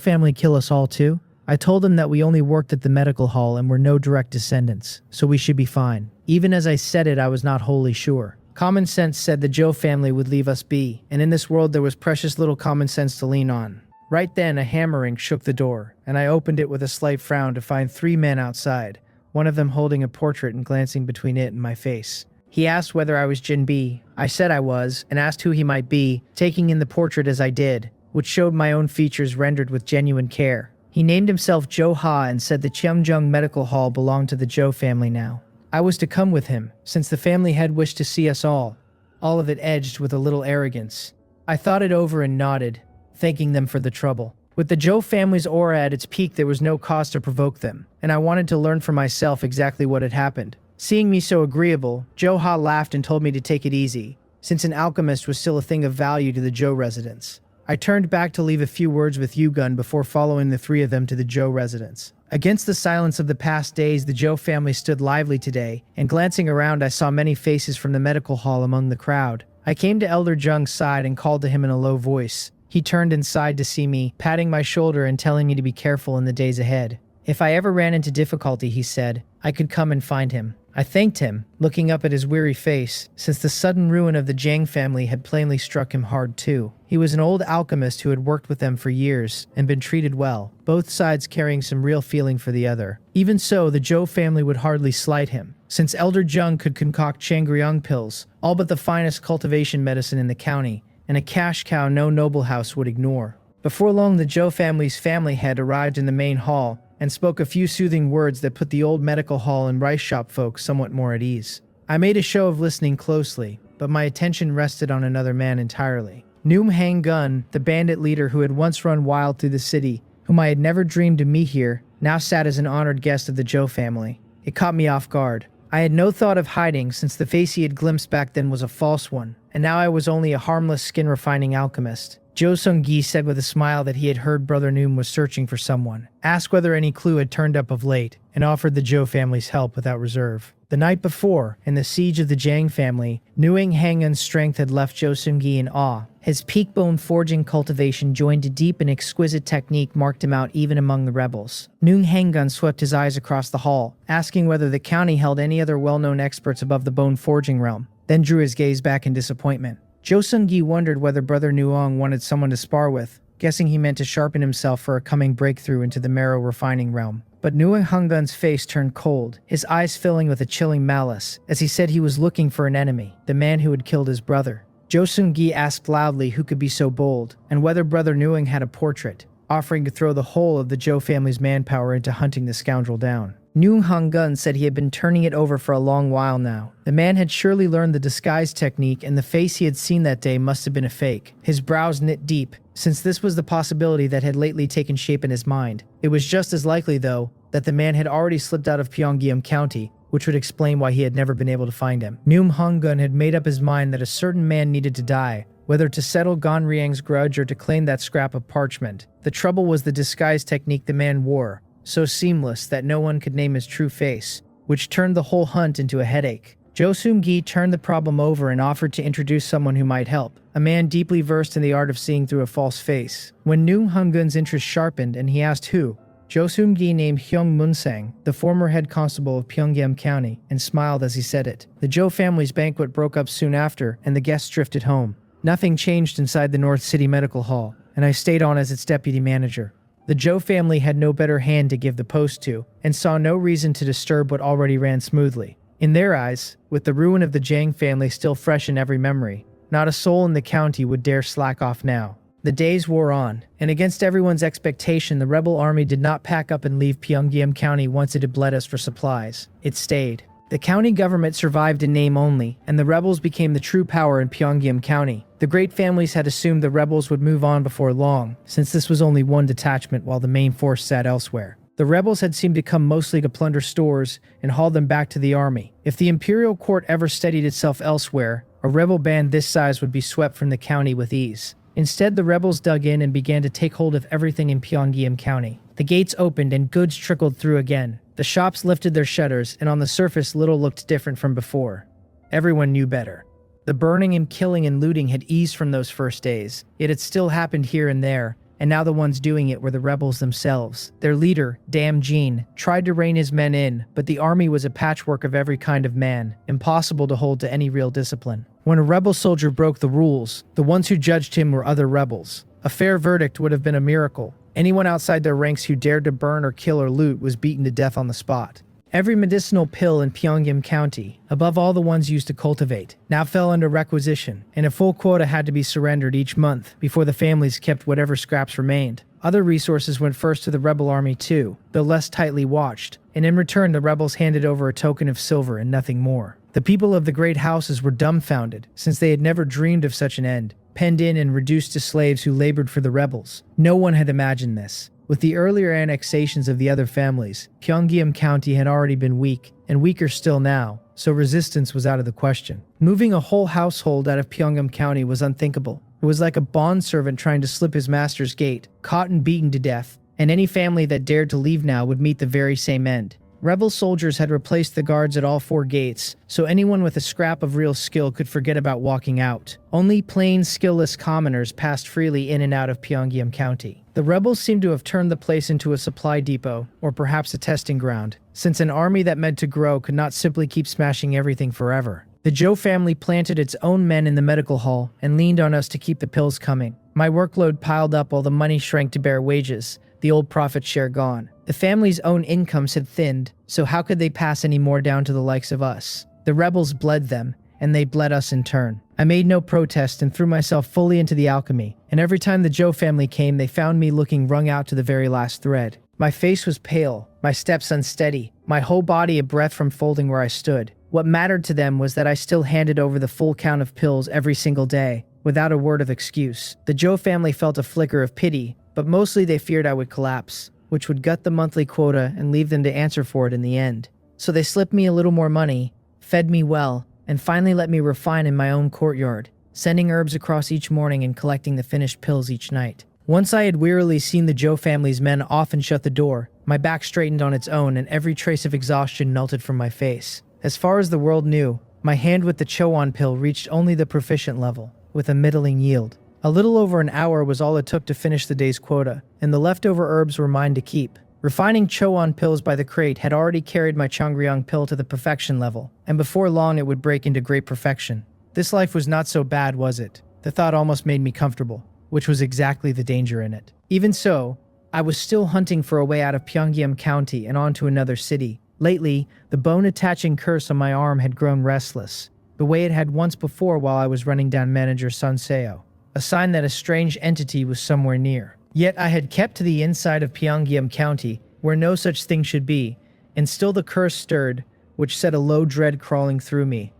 family kill us all too? I told him that we only worked at the medical hall and were no direct descendants, so we should be fine. Even as I said it, I was not wholly sure. Common sense said the Zhou family would leave us be, and in this world there was precious little common sense to lean on. Right then, a hammering shook the door, and I opened it with a slight frown to find 3 men outside, one of them holding a portrait and glancing between it and my face. He asked whether I was Jinbi. I said I was, and asked who he might be, taking in the portrait as I did, which showed my own features rendered with genuine care. He named himself Zhou Ha and said the Cheongjung Medical Hall belonged to the Zhou family now. I was to come with him, since the family head wished to see us all of it edged with a little arrogance. I thought it over and nodded, thanking them for the trouble. With the Zhou family's aura at its peak, there was no cause to provoke them, and I wanted to learn for myself exactly what had happened. Seeing me so agreeable, Zhou Ha laughed and told me to take it easy, since an alchemist was still a thing of value to the Zhou residents. I turned back to leave a few words with Yugun before following the 3 of them to the Zhou residence. Against the silence of the past days, the Zhou family stood lively today, and glancing around I saw many faces from the medical hall among the crowd. I came to Elder Zheng's side and called to him in a low voice. He turned inside to see me, patting my shoulder and telling me to be careful in the days ahead. If I ever ran into difficulty, he said, I could come and find him. I thanked him, looking up at his weary face, since the sudden ruin of the Jang family had plainly struck him hard too. He was an old alchemist who had worked with them for years and been treated well, both sides carrying some real feeling for the other. Even so, the Zhou family would hardly slight him, since Elder Zheng could concoct Changryong pills, all but the finest cultivation medicine in the county, and a cash cow no noble house would ignore. Before long, the Zhou family's family head arrived in the main hall, and spoke a few soothing words that put the old medical hall and rice shop folk somewhat more at ease. I made a show of listening closely, but my attention rested on another man entirely. Noom Hang Gun, the bandit leader who had once run wild through the city, whom I had never dreamed to meet here, now sat as an honored guest of the Zhou family. It caught me off guard. I had no thought of hiding, since the face he had glimpsed back then was a false one, and now I was only a harmless skin-refining alchemist. Jo Sung-gi said with a smile that he had heard Brother Noom was searching for someone, asked whether any clue had turned up of late, and offered the Jo family's help without reserve. The night before, in the siege of the Jang family, Nguyen Hangun's strength had left Jo Sung-gi in awe. His peak bone forging cultivation joined to deep and exquisite technique marked him out even among the rebels. Nguyen Hangun swept his eyes across the hall, asking whether the county held any other well-known experts above the bone forging realm, then drew his gaze back in disappointment. Jo Sung-gi wondered whether Brother Nuong wanted someone to spar with, guessing he meant to sharpen himself for a coming breakthrough into the marrow refining realm. But Nguyen Hangun's face turned cold, his eyes filling with a chilling malice, as he said he was looking for an enemy, the man who had killed his brother. Jo Sung-gi asked loudly who could be so bold, and whether Brother Nguyen had a portrait, offering to throw the whole of the Jo family's manpower into hunting the scoundrel down. Nguyen Hangun said he had been turning it over for a long while now. The man had surely learned the disguise technique, and the face he had seen that day must have been a fake. His brows knit deep, since this was the possibility that had lately taken shape in his mind. It was just as likely, though, that the man had already slipped out of Pyongyang County, which would explain why he had never been able to find him. Nguyen Hangun had made up his mind that a certain man needed to die, whether to settle Gon Riang's grudge or to claim that scrap of parchment. The trouble was the disguise technique the man wore, so seamless that no one could name his true face, which turned the whole hunt into a headache. Jo Sung-gi turned the problem over and offered to introduce someone who might help, a man deeply versed in the art of seeing through a false face. When Nguyen Hangun's interest sharpened and he asked who, Jo Sung-gi named Hyung Munsang, the former head constable of Pyongyang County, and smiled as he said it. The Jo family's banquet broke up soon after, and the guests drifted home. Nothing changed inside the North City Medical Hall, and I stayed on as its deputy manager. The Jo family had no better hand to give the post to, and saw no reason to disturb what already ran smoothly. In their eyes, with the ruin of the Jang family still fresh in every memory, not a soul in the county would dare slack off now. The days wore on, and against everyone's expectation, the rebel army did not pack up and leave Pyongyang County once it had bled us for supplies. It stayed. The county government survived in name only, and the rebels became the true power in Pyongyang County. The great families had assumed the rebels would move on before long, since this was only one detachment while the main force sat elsewhere. The rebels had seemed to come mostly to plunder stores and haul them back to the army. If the imperial court ever steadied itself elsewhere, a rebel band this size would be swept from the county with ease. Instead, the rebels dug in and began to take hold of everything in Pyongyang County. The gates opened and goods trickled through again. The shops lifted their shutters, and on the surface little looked different from before. Everyone knew better. The burning and killing and looting had eased from those first days, yet it still happened here and there, and now the ones doing it were the rebels themselves. Their leader, Dam Jean, tried to rein his men in, but the army was a patchwork of every kind of man, impossible to hold to any real discipline. When a rebel soldier broke the rules, the ones who judged him were other rebels. A fair verdict would have been a miracle. Anyone outside their ranks who dared to burn or kill or loot was beaten to death on the spot. Every medicinal pill in Pyongyang County, above all the ones used to cultivate, now fell under requisition, and a full quota had to be surrendered each month before the families kept whatever scraps remained. Other resources went first to the rebel army too, though less tightly watched, and in return the rebels handed over a token of silver and nothing more. The people of the great houses were dumbfounded, since they had never dreamed of such an end, penned in and reduced to slaves who labored for the rebels. No one had imagined this. With the earlier annexations of the other families, Pyongyang County had already been weak, and weaker still now, so resistance was out of the question. Moving a whole household out of Pyongyang County was unthinkable. It was like a bondservant trying to slip his master's gate, caught and beaten to death, and any family that dared to leave now would meet the very same end. Rebel soldiers had replaced the guards at all 4 gates, so anyone with a scrap of real skill could forget about walking out. Only plain, skillless commoners passed freely in and out of Pyongyang County. The rebels seemed to have turned the place into a supply depot, or perhaps a testing ground, since an army that meant to grow could not simply keep smashing everything forever. The Jo family planted its own men in the medical hall and leaned on us to keep the pills coming. My workload piled up while the money shrank to bare wages, the old profit share gone. The family's own incomes had thinned, so how could they pass any more down to the likes of us? The rebels bled them, and they bled us in turn. I made no protest and threw myself fully into the alchemy, and every time the Jo family came, they found me looking wrung out to the very last thread. My face was pale, my steps unsteady, my whole body a breath from folding where I stood. What mattered to them was that I still handed over the full count of pills every single day, without a word of excuse. The Jo family felt a flicker of pity, but mostly they feared I would collapse, which would gut the monthly quota and leave them to answer for it in the end. So they slipped me a little more money, fed me well, and finally let me refine in my own courtyard. sending herbs across each morning and collecting the finished pills each night. Once I had wearily seen the Joe family's men off and shut the door, my back straightened on its own and every trace of exhaustion melted from my face. As far as the world knew, my hand with the Chowan pill reached only the proficient level, with a middling yield. A little over an hour was all it took to finish the day's quota, and the leftover herbs were mine to keep. Refining Chowan pills by the crate had already carried my Changryong pill to the perfection level, and before long it would break into great perfection. This life was not so bad, was it? The thought almost made me comfortable, which was exactly the danger in it. Even so, I was still hunting for a way out of Pyongyang County and on to another city. Lately, the bone-attaching curse on my arm had grown restless, the way it had once before while I was running down Manager Sun Seo, a sign that a strange entity was somewhere near. Yet I had kept to the inside of Pyongyang County, where no such thing should be, and still the curse stirred, which set a low dread crawling through me.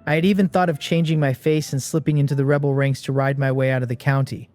I had even thought of changing my face and slipping into the rebel ranks to ride my way out of the county.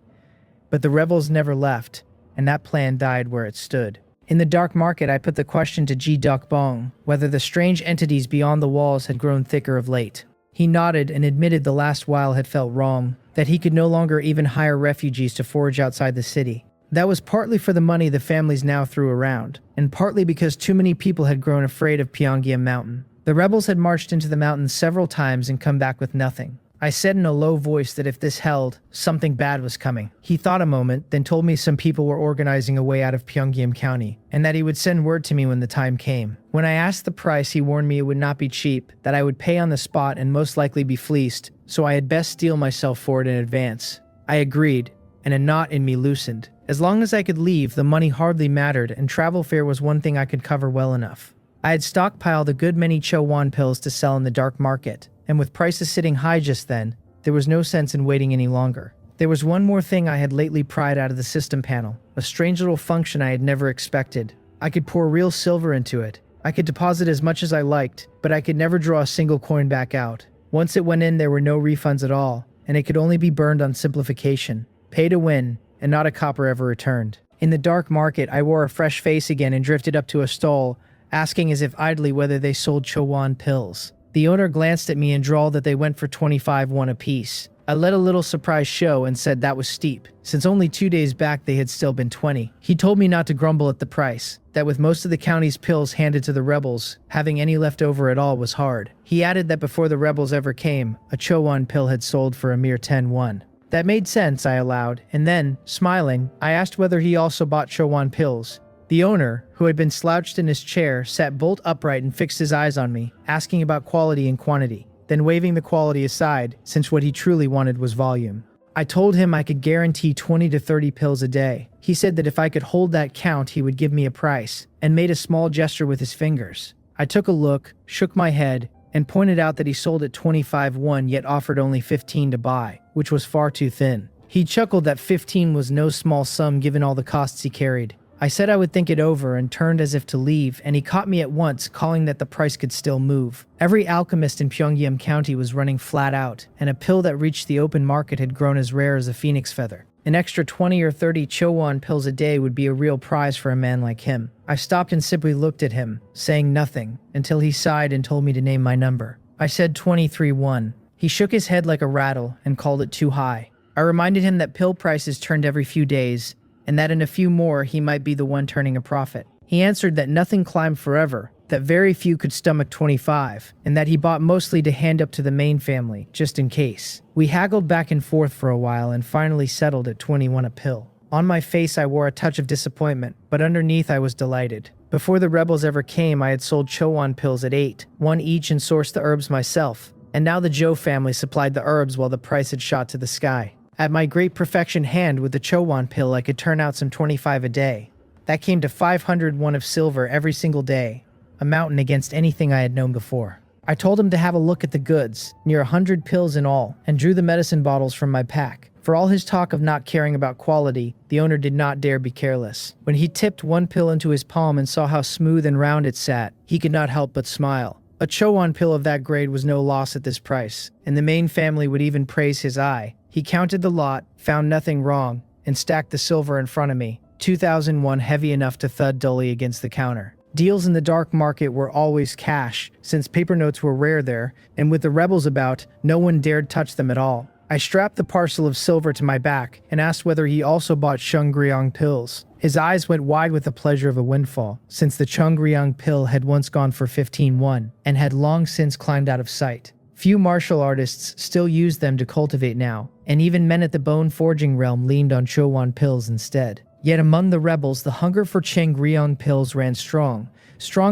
But the rebels never left, and that plan died where it stood. In the dark market, I put the question to Ji Duk Bong, whether the strange entities beyond the walls had grown thicker of late. He nodded and admitted the last while had felt wrong, that he could no longer even hire refugees to forage outside the city. That was partly for the money the families now threw around, and partly because too many people had grown afraid of Pyongyang Mountain. The rebels had marched into the mountains several times and come back with nothing. I said in a low voice that if this held, something bad was coming. He thought a moment, then told me some people were organizing a way out of Pyongyang County, and that he would send word to me when the time came. When I asked the price, he warned me it would not be cheap, that I would pay on the spot and most likely be fleeced, so I had best steel myself for it in advance. I agreed, and a knot in me loosened. As long as I could leave, the money hardly mattered, and travel fare was one thing I could cover well enough. I had stockpiled a good many Chowan pills to sell in the dark market, and with prices sitting high just then, there was no sense in waiting any longer. There was one more thing I had lately pried out of the system panel, a strange little function I had never expected. I could pour real silver into it. I could deposit as much as I liked, but I could never draw a single coin back out. Once it went in, there were no refunds at all, and it could only be burned on simplification. Pay to win, and not a copper ever returned. In the dark market, I wore a fresh face again and drifted up to a stall, asking as if idly whether they sold Chowan pills. The owner glanced at me and drawled that they went for 25 won apiece. I let a little surprise show and said that was steep, since only 2 days back they had still been 20. He told me not to grumble at the price, that with most of the county's pills handed to the rebels, having any left over at all was hard. He added that before the rebels ever came, a Chowan pill had sold for a mere 10 won. That made sense, I allowed, and then, smiling, I asked whether he also bought Chowan pills. The owner, who had been slouched in his chair, sat bolt upright and fixed his eyes on me, asking about quality and quantity, then waving the quality aside, since what he truly wanted was volume. I told him I could guarantee 20 to 30 pills a day. He said that if I could hold that count, he would give me a price, and made a small gesture with his fingers. I took a look, shook my head, and pointed out that he sold at 25 won yet offered only 15 to buy, which was far too thin. He chuckled that 15 was no small sum given all the costs he carried. I said I would think it over and turned as if to leave, and he caught me at once, calling that the price could still move. Every alchemist in Pyongyang County was running flat out, and a pill that reached the open market had grown as rare as a phoenix feather. An extra 20 or 30 Chowan pills a day would be a real prize for a man like him. I stopped and simply looked at him, saying nothing, until he sighed and told me to name my number. I said 23 won. He shook his head like a rattle and called it too high. I reminded him that pill prices turned every few days, and that in a few more he might be the one turning a profit. He answered that nothing climbed forever, that very few could stomach 25, and that he bought mostly to hand up to the main family, just in case. We haggled back and forth for a while and finally settled at 21 a pill. On my face I wore a touch of disappointment, but underneath I was delighted. Before the rebels ever came, I had sold Chowan pills at 8, one each, and sourced the herbs myself, and now the Joe family supplied the herbs while the price had shot to the sky. At my great perfection hand with the Chowan pill, I could turn out some 25 a day. That came to 500 won of silver every single day, a mountain against anything I had known before. I told him to have a look at the goods, near 100 pills in all, and drew the medicine bottles from my pack. For all his talk of not caring about quality, the owner did not dare be careless. When he tipped one pill into his palm and saw how smooth and round it sat, he could not help but smile. A Chowan pill of that grade was no loss at this price, and the main family would even praise his eye. He counted the lot, found nothing wrong, and stacked the silver in front of me, 2001 heavy enough to thud dully against the counter. Deals in the dark market were always cash, since paper notes were rare there, and with the rebels about, no one dared touch them at all. I strapped the parcel of silver to my back and asked whether he also bought Chungryong pills. His eyes went wide with the pleasure of a windfall, since the Chungryong pill had once gone for 15 won and had long since climbed out of sight. Few martial artists still used them to cultivate now, and even men at the bone forging realm leaned on Chowon pills instead. Yet among the rebels, the hunger for Chungryong pills ran strong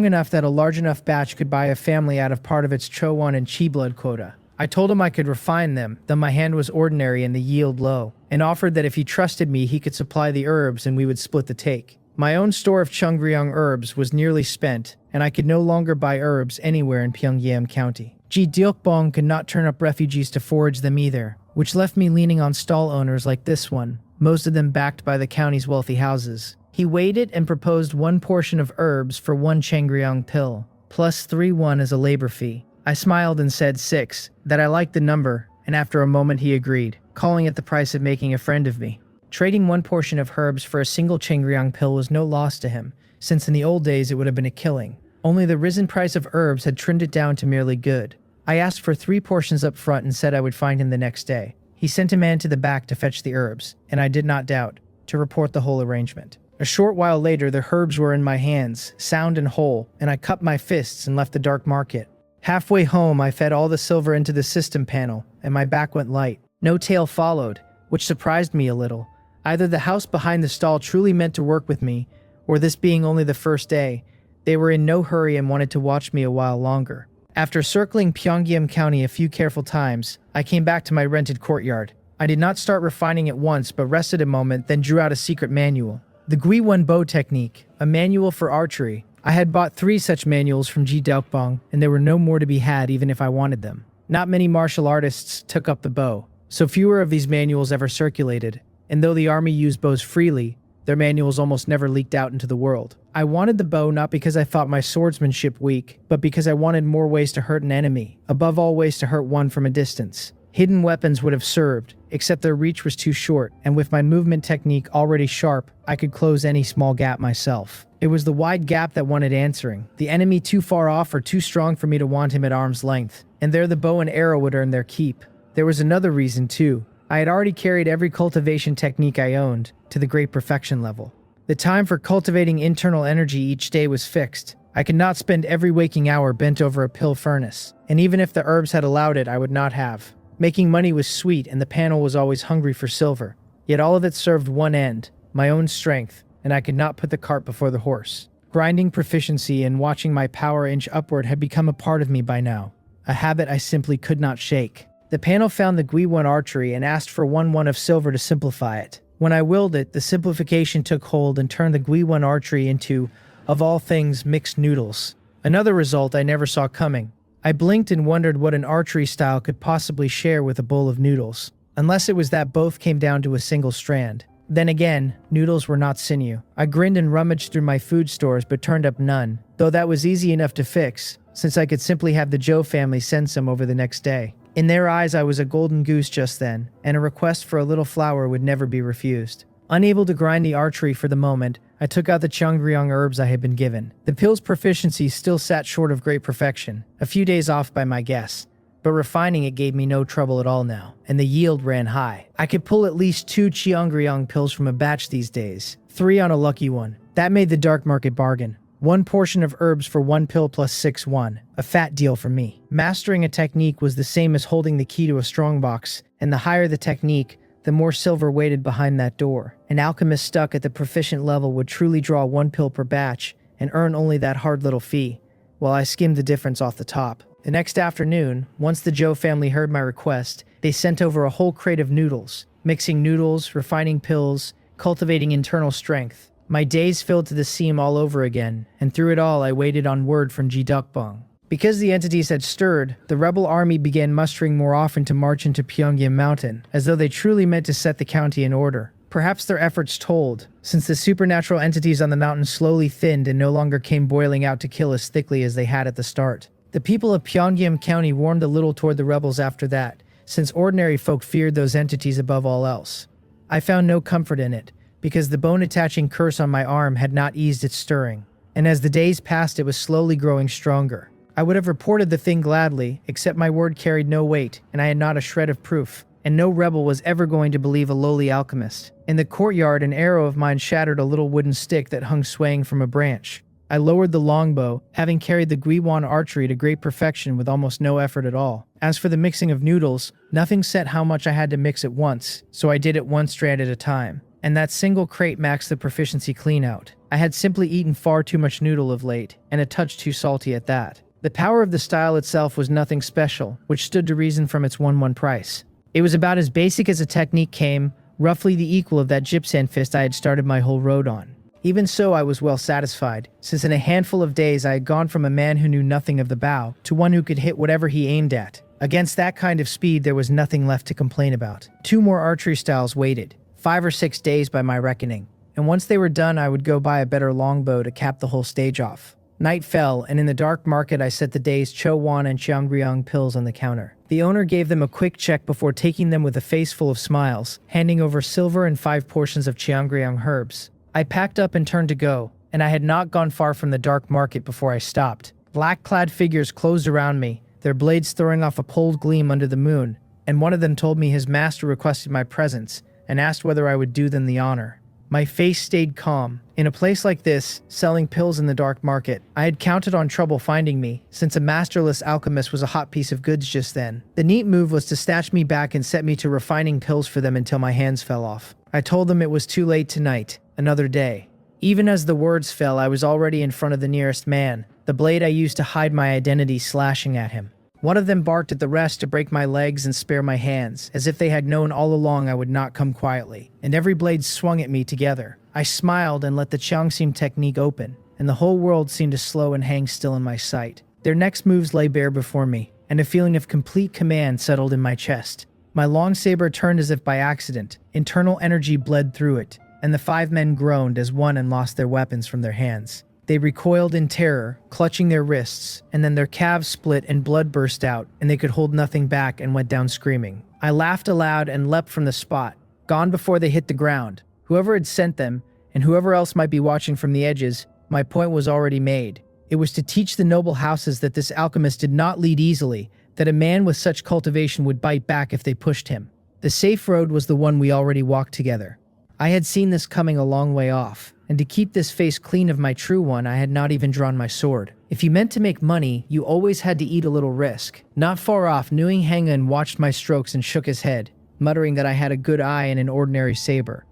enough that a large enough batch could buy a family out of part of its Chowon and Chi blood quota. I told him I could refine them, though my hand was ordinary and the yield low, and offered that if he trusted me he could supply the herbs and we would split the take. My own store of Chungryong herbs was nearly spent, and I could no longer buy herbs anywhere in Pyongyang County. Ji Deokbong could not turn up refugees to forage them either, which left me leaning on stall owners like this one, most of them backed by the county's wealthy houses. He weighed it and proposed 1 portion of herbs for 1 Chungryong pill, plus 3 won as a labor fee. I smiled and said 6, that I liked the number, and after a moment he agreed, calling it the price of making a friend of me. Trading 1 portion of herbs for a single Chungryong pill was no loss to him, since in the old days it would have been a killing. Only the risen price of herbs had trimmed it down to merely good. I asked for 3 portions up front and said I would find him the next day. He sent a man to the back to fetch the herbs, and I did not doubt, to report the whole arrangement. A short while later the herbs were in my hands, sound and whole, and I cupped my fists and left the dark market. Halfway home I fed all the silver into the system panel, and my back went light. No tail followed, which surprised me a little. Either the house behind the stall truly meant to work with me, or this being only the first day, they were in no hurry and wanted to watch me a while longer. After circling Pyongyang County a few careful times, I came back to my rented courtyard. I did not start refining at once, but rested a moment, then drew out a secret manual. The Gui-Won bow technique, a manual for archery. I had bought 3 such manuals from Ji Deokbong, and there were no more to be had even if I wanted them. Not many martial artists took up the bow, so fewer of these manuals ever circulated, and though the army used bows freely, their manuals almost never leaked out into the world. I wanted the bow not because I thought my swordsmanship weak, but because I wanted more ways to hurt an enemy, above all ways to hurt one from a distance. Hidden weapons would have served, except their reach was too short, and with my movement technique already sharp, I could close any small gap myself. It was the wide gap that wanted answering, the enemy too far off or too strong for me to want him at arm's length, and there the bow and arrow would earn their keep. There was another reason too. I had already carried every cultivation technique I owned to the great perfection level. The time for cultivating internal energy each day was fixed. I could not spend every waking hour bent over a pill furnace, and even if the herbs had allowed it, I would not have. Making money was sweet, and the panel was always hungry for silver. Yet all of it served one end, my own strength, and I could not put the cart before the horse. Grinding proficiency and watching my power inch upward had become a part of me by now, a habit I simply could not shake. The panel found the Gui-Won archery and asked for 1 won of silver to simplify it. When I willed it, the simplification took hold and turned the Gui-Won archery into, of all things, mixed noodles. Another result I never saw coming. I blinked and wondered what an archery style could possibly share with a bowl of noodles, unless it was that both came down to a single strand. Then again, noodles were not sinew. I grinned and rummaged through my food stores but turned up none, though that was easy enough to fix, since I could simply have the Joe family send some over the next day. In their eyes I was a golden goose just then, and a request for a little flour would never be refused. Unable to grind the archery for the moment, I took out the Chungryong herbs I had been given. The pill's proficiency still sat short of great perfection, a few days off by my guess, but refining it gave me no trouble at all now, and the yield ran high. I could pull at least 2 Chungryong pills from a batch these days, 3 on a lucky one. That made the dark market bargain. 1 portion of herbs for 1 pill plus 6 won, a fat deal for me. Mastering a technique was the same as holding the key to a strongbox, and the higher the technique, the more silver waited behind that door. An alchemist stuck at the proficient level would truly draw 1 pill per batch and earn only that hard little fee, while I skimmed the difference off the top. The next afternoon, once the Joe family heard my request, they sent over a whole crate of noodles, mixing noodles, refining pills, cultivating internal strength. My days filled to the seam all over again, and through it all I waited on word from Ji Deokbong. Because the entities had stirred, the rebel army began mustering more often to march into Pyongyang Mountain, as though they truly meant to set the county in order. Perhaps their efforts told, since the supernatural entities on the mountain slowly thinned and no longer came boiling out to kill as thickly as they had at the start. The people of Pyongyang County warmed a little toward the rebels after that, since ordinary folk feared those entities above all else. I found no comfort in it, because the bone-attaching curse on my arm had not eased its stirring, and as the days passed it was slowly growing stronger. I would have reported the thing gladly, except my word carried no weight, and I had not a shred of proof. and no rebel was ever going to believe a lowly alchemist. In the courtyard, an arrow of mine shattered a little wooden stick that hung swaying from a branch. I lowered the longbow, having carried the Guiwan archery to great perfection with almost no effort at all. As for the mixing of noodles, nothing said how much I had to mix at once, so I did it one strand at a time. And that single crate maxed the proficiency clean out. I had simply eaten far too much noodle of late, and a touch too salty at that. The power of the style itself was nothing special, which stood to reason from its 1-1 price. It was about as basic as a technique came, roughly the equal of that gypsand fist I had started my whole road on. Even so, I was well satisfied, since in a handful of days I had gone from a man who knew nothing of the bow to one who could hit whatever he aimed at. Against that kind of speed, there was nothing left to complain about. 2 more archery styles waited, 5 or 6 days by my reckoning, and once they were done, I would go buy a better longbow to cap the whole stage off. Night fell, and in the dark market I set the day's Cho Wan and Chiangriang pills on the counter. The owner gave them a quick check before taking them with a face full of smiles, handing over silver and 5 portions of Chiangriang herbs. I packed up and turned to go, and I had not gone far from the dark market before I stopped. Black-clad figures closed around me, their blades throwing off a cold gleam under the moon, and one of them told me his master requested my presence and asked whether I would do them the honor. My face stayed calm. In a place like this, selling pills in the dark market, I had counted on trouble finding me, since a masterless alchemist was a hot piece of goods just then. The neat move was to snatch me back and set me to refining pills for them until my hands fell off. I told them it was too late tonight, another day. Even as the words fell, I was already in front of the nearest man, the blade I used to hide my identity slashing at him. One of them barked at the rest to break my legs and spare my hands, as if they had known all along I would not come quietly, and every blade swung at me together. I smiled and let the Changxim technique open, and the whole world seemed to slow and hang still in my sight. Their next moves lay bare before me, and a feeling of complete command settled in my chest. My long saber turned as if by accident, internal energy bled through it, and the 5 men groaned as one and lost their weapons from their hands. They recoiled in terror, clutching their wrists, and then their calves split and blood burst out, and they could hold nothing back and went down screaming. I laughed aloud and leapt from the spot, gone before they hit the ground. Whoever had sent them, and whoever else might be watching from the edges, my point was already made. It was to teach the noble houses that this alchemist did not lead easily, that a man with such cultivation would bite back if they pushed him. The safe road was the one we already walked together. I had seen this coming a long way off, and to keep this face clean of my true one, I had not even drawn my sword. If you meant to make money, you always had to eat a little risk. Not far off, Nguyen Hangun watched my strokes and shook his head, muttering that I had a good eye and an ordinary saber.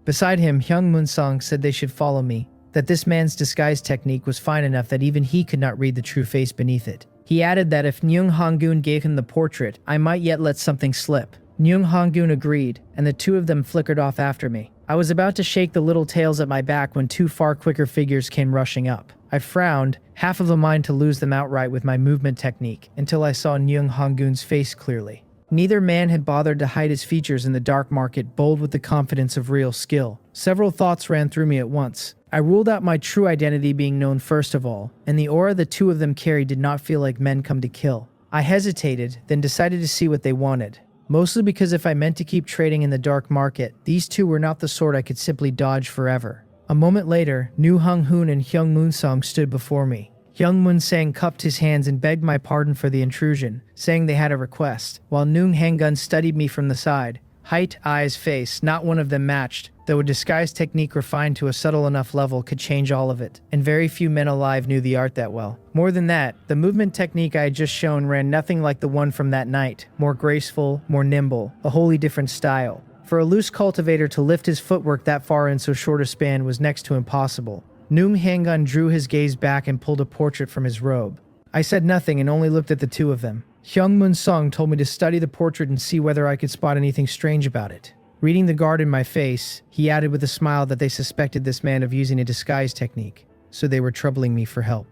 Beside him, Hyung Moonsong said they should follow me, that this man's disguise technique was fine enough that even he could not read the true face beneath it. He added that if Nyung Hangun gave him the portrait, I might yet let something slip. Nyung Hangun agreed, and the 2 of them flickered off after me. I was about to shake the little tails at my back when 2 far quicker figures came rushing up. I frowned, half of a mind to lose them outright with my movement technique, until I saw Nyung Hangun's face clearly. Neither man had bothered to hide his features in the dark market, bold with the confidence of real skill. Several thoughts ran through me at once. I ruled out my true identity being known first of all, and the aura the 2 of them carried did not feel like men come to kill. I hesitated, then decided to see what they wanted. Mostly because if I meant to keep trading in the dark market, these 2 were not the sort I could simply dodge forever. A moment later, Nu Hung Hoon and Hyung Moonsong stood before me. Hyung Moonsang cupped his hands and begged my pardon for the intrusion, saying they had a request, while Nung Hangun studied me from the side. Height, eyes, face, not one of them matched, though a disguise technique refined to a subtle enough level could change all of it, and very few men alive knew the art that well. More than that, the movement technique I had just shown ran nothing like the one from that night, more graceful, more nimble, a wholly different style. For a loose cultivator to lift his footwork that far in so short a span was next to impossible. Nung Hangun drew his gaze back and pulled a portrait from his robe. I said nothing and only looked at the 2 of them. Hyung Moon Sung told me to study the portrait and see whether I could spot anything strange about it. Reading the guard in my face, he added with a smile that they suspected this man of using a disguise technique, so they were troubling me for help.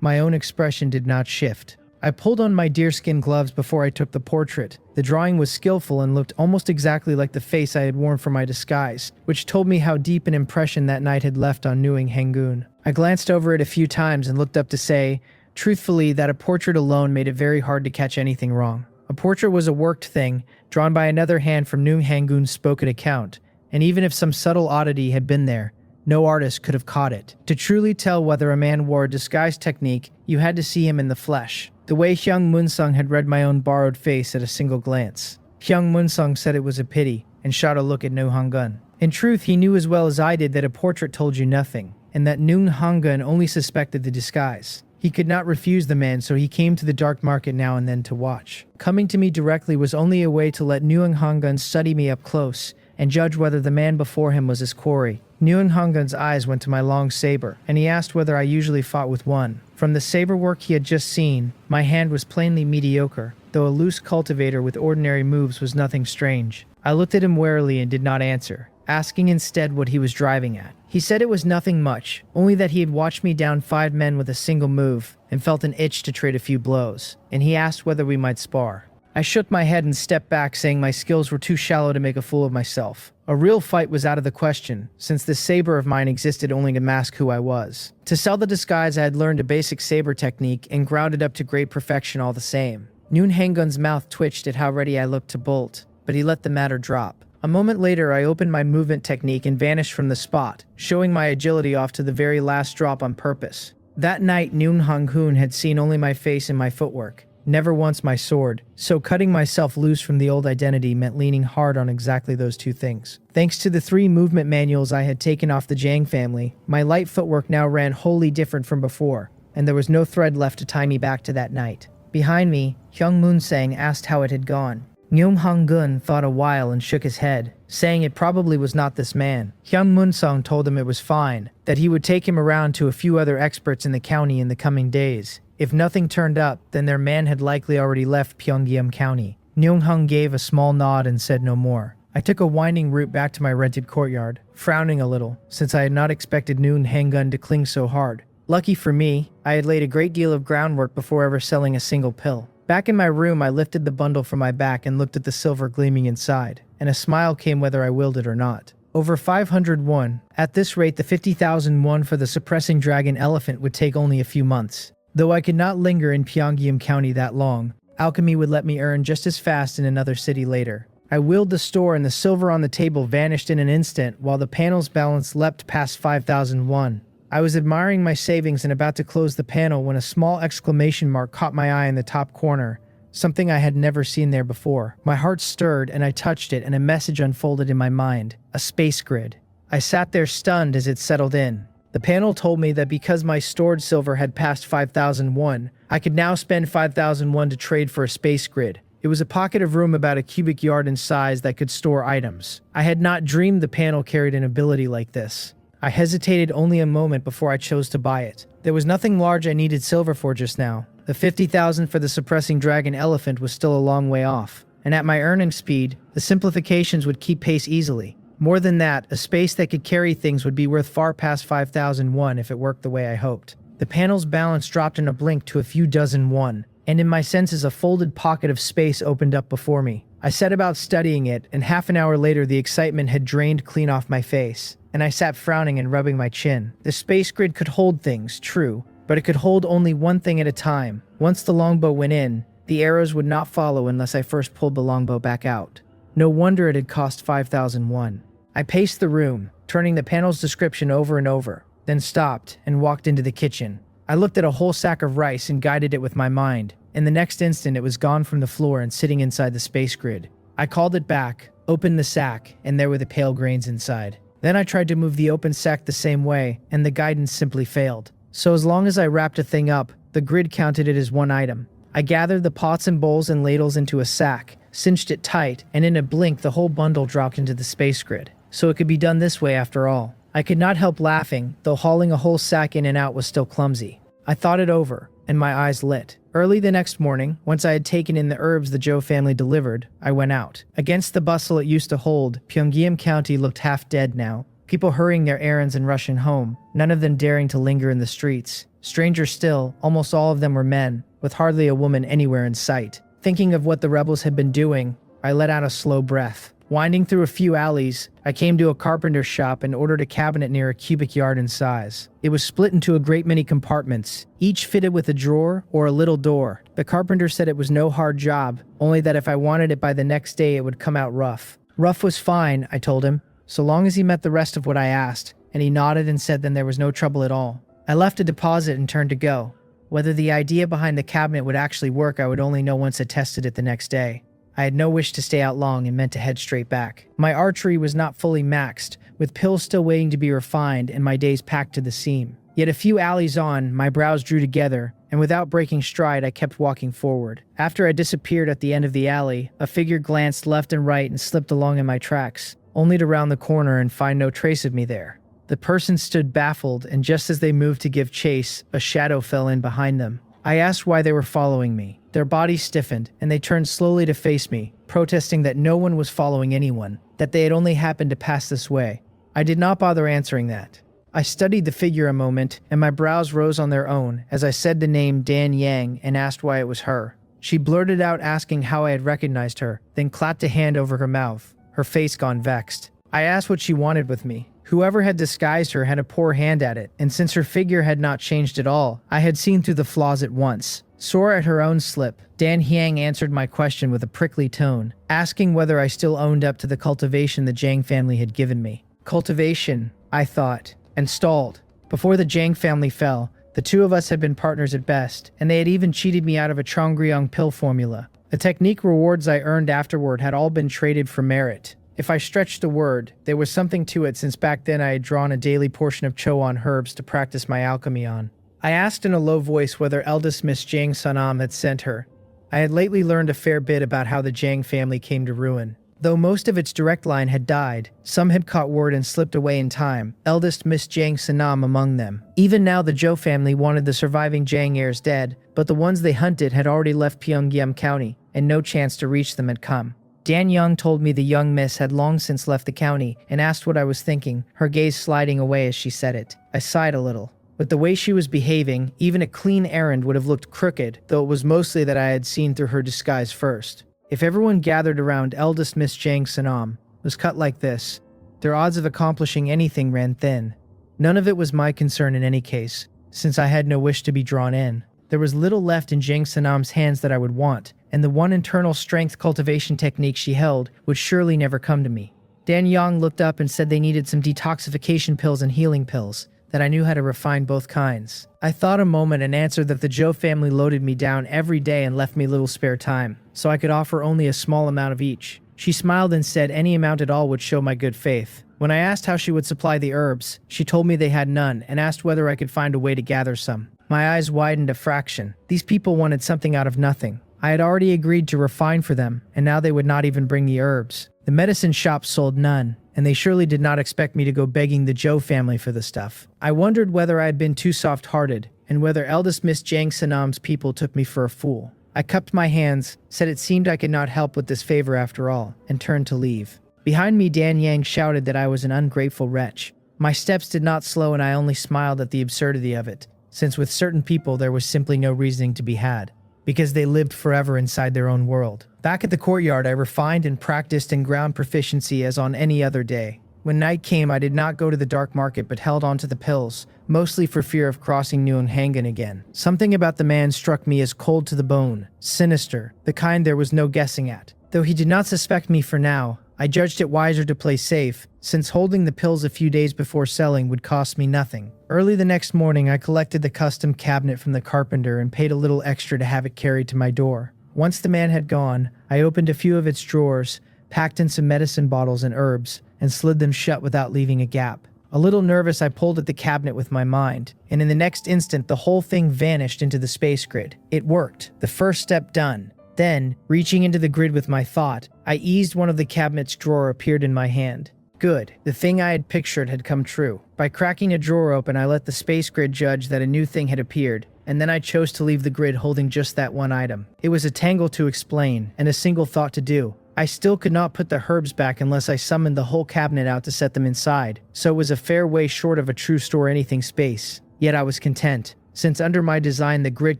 My own expression did not shift. I pulled on my deerskin gloves before I took the portrait. The drawing was skillful and looked almost exactly like the face I had worn for my disguise, which told me how deep an impression that night had left on Nguyen Hangun. I glanced over it a few times and looked up to say, truthfully, that a portrait alone made it very hard to catch anything wrong. A portrait was a worked thing, drawn by another hand from Nguyen Hangun's spoken account, and even if some subtle oddity had been there, no artist could have caught it. To truly tell whether a man wore a disguise technique, you had to see him in the flesh, the way Hyung Moonsung had read my own borrowed face at a single glance. Hyung Moonsung said it was a pity and shot a look at No Hangun. In truth, he knew as well as I did that a portrait told you nothing, and that Noon Hangun only suspected the disguise. He could not refuse the man, so he came to the dark market now and then to watch. Coming to me directly was only a way to let Noon Hangun study me up close and judge whether the man before him was his quarry. Noon Hangun's eyes went to my long saber, and he asked whether I usually fought with one. From the saber work he had just seen, my hand was plainly mediocre, though a loose cultivator with ordinary moves was nothing strange. I looked at him warily and did not answer, asking instead what he was driving at. He said it was nothing much, only that he had watched me down 5 men with a single move and felt an itch to trade a few blows, and he asked whether we might spar. I shook my head and stepped back, saying my skills were too shallow to make a fool of myself. A real fight was out of the question, since this saber of mine existed only to mask who I was. To sell the disguise, I had learned a basic saber technique and ground it up to great perfection all the same. Noon Hangun's mouth twitched at how ready I looked to bolt, but he let the matter drop. A moment later, I opened my movement technique and vanished from the spot, showing my agility off to the very last drop on purpose. That night, Noon Hangun had seen only my face and my footwork, never once my sword, so cutting myself loose from the old identity meant leaning hard on exactly those two things. Thanks to the 3 movement manuals I had taken off the Jang family, my light footwork now ran wholly different from before, and there was no thread left to tie me back to that night. Behind me, Hyung Moonsang asked how it had gone. Nyum Hangun thought a while and shook his head, saying it probably was not this man. Hyung Moonsung told him it was fine, that he would take him around to a few other experts in the county in the coming days. If nothing turned up, then their man had likely already left Pyeongyam County. Nyung Hung gave a small nod and said no more. I took a winding route back to my rented courtyard, frowning a little, since I had not expected Noon Hangun to cling so hard. Lucky for me, I had laid a great deal of groundwork before ever selling a single pill. Back in my room, I lifted the bundle from my back and looked at the silver gleaming inside, and a smile came whether I willed it or not. Over 500 won. At this rate, the 50,000 won for the suppressing dragon elephant would take only a few months. Though I could not linger in Pyeongyam County that long, alchemy would let me earn just as fast in another city later. I wheeled the store and the silver on the table vanished in an instant while the panel's balance leapt past 5,000 won. I was admiring my savings and about to close the panel when a small exclamation mark caught my eye in the top corner, something I had never seen there before. My heart stirred and I touched it and a message unfolded in my mind, a space grid. I sat there stunned as it settled in. The panel told me that because my stored silver had passed 5,000 won, I could now spend 5,000 won to trade for a space grid. It was a pocket of room about a cubic yard in size that could store items. I had not dreamed the panel carried an ability like this. I hesitated only a moment before I chose to buy it. There was nothing large I needed silver for just now. The 50,000 for the suppressing dragon elephant was still a long way off, and at my earning speed, the simplifications would keep pace easily. More than that, a space that could carry things would be worth far past 5,000 won if it worked the way I hoped. The panel's balance dropped in a blink to a few dozen won, and in my senses a folded pocket of space opened up before me. I set about studying it, and half an hour later the excitement had drained clean off my face, and I sat frowning and rubbing my chin. The space grid could hold things, true, but it could hold only one thing at a time. Once the longbow went in, the arrows would not follow unless I first pulled the longbow back out. No wonder it had cost 5,000 won. I paced the room, turning the panel's description over and over, then stopped and walked into the kitchen. I looked at a whole sack of rice and guided it with my mind. In the next instant, it was gone from the floor and sitting inside the space grid. I called it back, opened the sack, and there were the pale grains inside. Then I tried to move the open sack the same way, and the guidance simply failed. So as long as I wrapped a thing up, the grid counted it as one item. I gathered the pots and bowls and ladles into a sack, cinched it tight, and in a blink the whole bundle dropped into the space grid. So it could be done this way after all. I could not help laughing, though hauling a whole sack in and out was still clumsy. I thought it over, and my eyes lit. Early the next morning, once I had taken in the herbs the Zhou family delivered, I went out. Against the bustle it used to hold, Pyeongyam County looked half dead now. People hurrying their errands and rushing home, none of them daring to linger in the streets. Stranger still, almost all of them were men, with hardly a woman anywhere in sight. Thinking of what the rebels had been doing, I let out a slow breath. Winding through a few alleys, I came to a carpenter's shop and ordered a cabinet near a cubic yard in size. It was split into a great many compartments, each fitted with a drawer or a little door. The carpenter said it was no hard job, only that if I wanted it by the next day it would come out rough. Rough was fine, I told him, so long as he met the rest of what I asked, and he nodded and said then there was no trouble at all. I left a deposit and turned to go. Whether the idea behind the cabinet would actually work I would only know once I tested it the next day. I had no wish to stay out long and meant to head straight back. My archery was not fully maxed, with pills still waiting to be refined and my days packed to the seam. Yet a few alleys on, my brows drew together, and without breaking stride, I kept walking forward. After I disappeared at the end of the alley, a figure glanced left and right and slipped along in my tracks, only to round the corner and find no trace of me there. The person stood baffled, and just as they moved to give chase, a shadow fell in behind them. I asked why they were following me. Their bodies stiffened, and they turned slowly to face me, protesting that no one was following anyone, that they had only happened to pass this way. I did not bother answering that. I studied the figure a moment, and my brows rose on their own as I said the name Dan Yang and asked why it was her. She blurted out asking how I had recognized her, then clapped a hand over her mouth, her face gone vexed. I asked what she wanted with me. Whoever had disguised her had a poor hand at it, and since her figure had not changed at all, I had seen through the flaws at once. Sore at her own slip, Dan Yang answered my question with a prickly tone, asking whether I still owned up to the cultivation the Jiang family had given me. Cultivation, I thought, and stalled. Before the Jiang family fell, the two of us had been partners at best, and they had even cheated me out of a Chongryong pill formula. The technique rewards I earned afterward had all been traded for merit. If I stretched the word, there was something to it since back then I had drawn a daily portion of Chowan herbs to practice my alchemy on. I asked in a low voice whether eldest Miss Jiang Sanam had sent her. I had lately learned a fair bit about how the Jiang family came to ruin. Though most of its direct line had died, some had caught word and slipped away in time, eldest Miss Jiang Sanam among them. Even now the Zhou family wanted the surviving Jiang heirs dead, but the ones they hunted had already left Pyongyang County, and no chance to reach them had come. Dan Young told me the young miss had long since left the county and asked what I was thinking, her gaze sliding away as she said it. I sighed a little. With the way she was behaving, even a clean errand would have looked crooked, though it was mostly that I had seen through her disguise first. If everyone gathered around eldest Miss Jiang Sanam was cut like this, their odds of accomplishing anything ran thin. None of it was my concern in any case, since I had no wish to be drawn in. There was little left in Jiang Sanam's hands that I would want, and the one internal strength cultivation technique she held would surely never come to me. Dan Yang looked up and said they needed some detoxification pills and healing pills, that I knew how to refine both kinds. I thought a moment and answered that the Zhou family loaded me down every day and left me little spare time, so I could offer only a small amount of each. She smiled and said any amount at all would show my good faith. When I asked how she would supply the herbs, she told me they had none and asked whether I could find a way to gather some. My eyes widened a fraction. These people wanted something out of nothing. I had already agreed to refine for them, and now they would not even bring the herbs. The medicine shops sold none, and they surely did not expect me to go begging the Zhou family for the stuff. I wondered whether I had been too soft-hearted, and whether eldest Miss Jiang Sanam's people took me for a fool. I cupped my hands, said it seemed I could not help with this favor after all, and turned to leave. Behind me, Dan Yang shouted that I was an ungrateful wretch. My steps did not slow, and I only smiled at the absurdity of it, since with certain people there was simply no reasoning to be had, because they lived forever inside their own world. Back at the courtyard, I refined and practiced in ground proficiency as on any other day. When night came, I did not go to the dark market but held on to the pills, mostly for fear of crossing Nuanghangan again. Something about the man struck me as cold to the bone, sinister, the kind there was no guessing at. Though he did not suspect me for now, I judged it wiser to play safe, since holding the pills a few days before selling would cost me nothing. Early the next morning, I collected the custom cabinet from the carpenter and paid a little extra to have it carried to my door. Once the man had gone, I opened a few of its drawers, packed in some medicine bottles and herbs, and slid them shut without leaving a gap. A little nervous, I pulled at the cabinet with my mind, and in the next instant the whole thing vanished into the space grid. It worked. The first step done. Then, reaching into the grid with my thought, I eased one of the cabinet's drawer appeared in my hand. Good. The thing I had pictured had come true. By cracking a drawer open, I let the space grid judge that a new thing had appeared, and then I chose to leave the grid holding just that one item. It was a tangle to explain, and a single thought to do. I still could not put the herbs back unless I summoned the whole cabinet out to set them inside, so it was a fair way short of a true store anything space. Yet I was content, since under my design the grid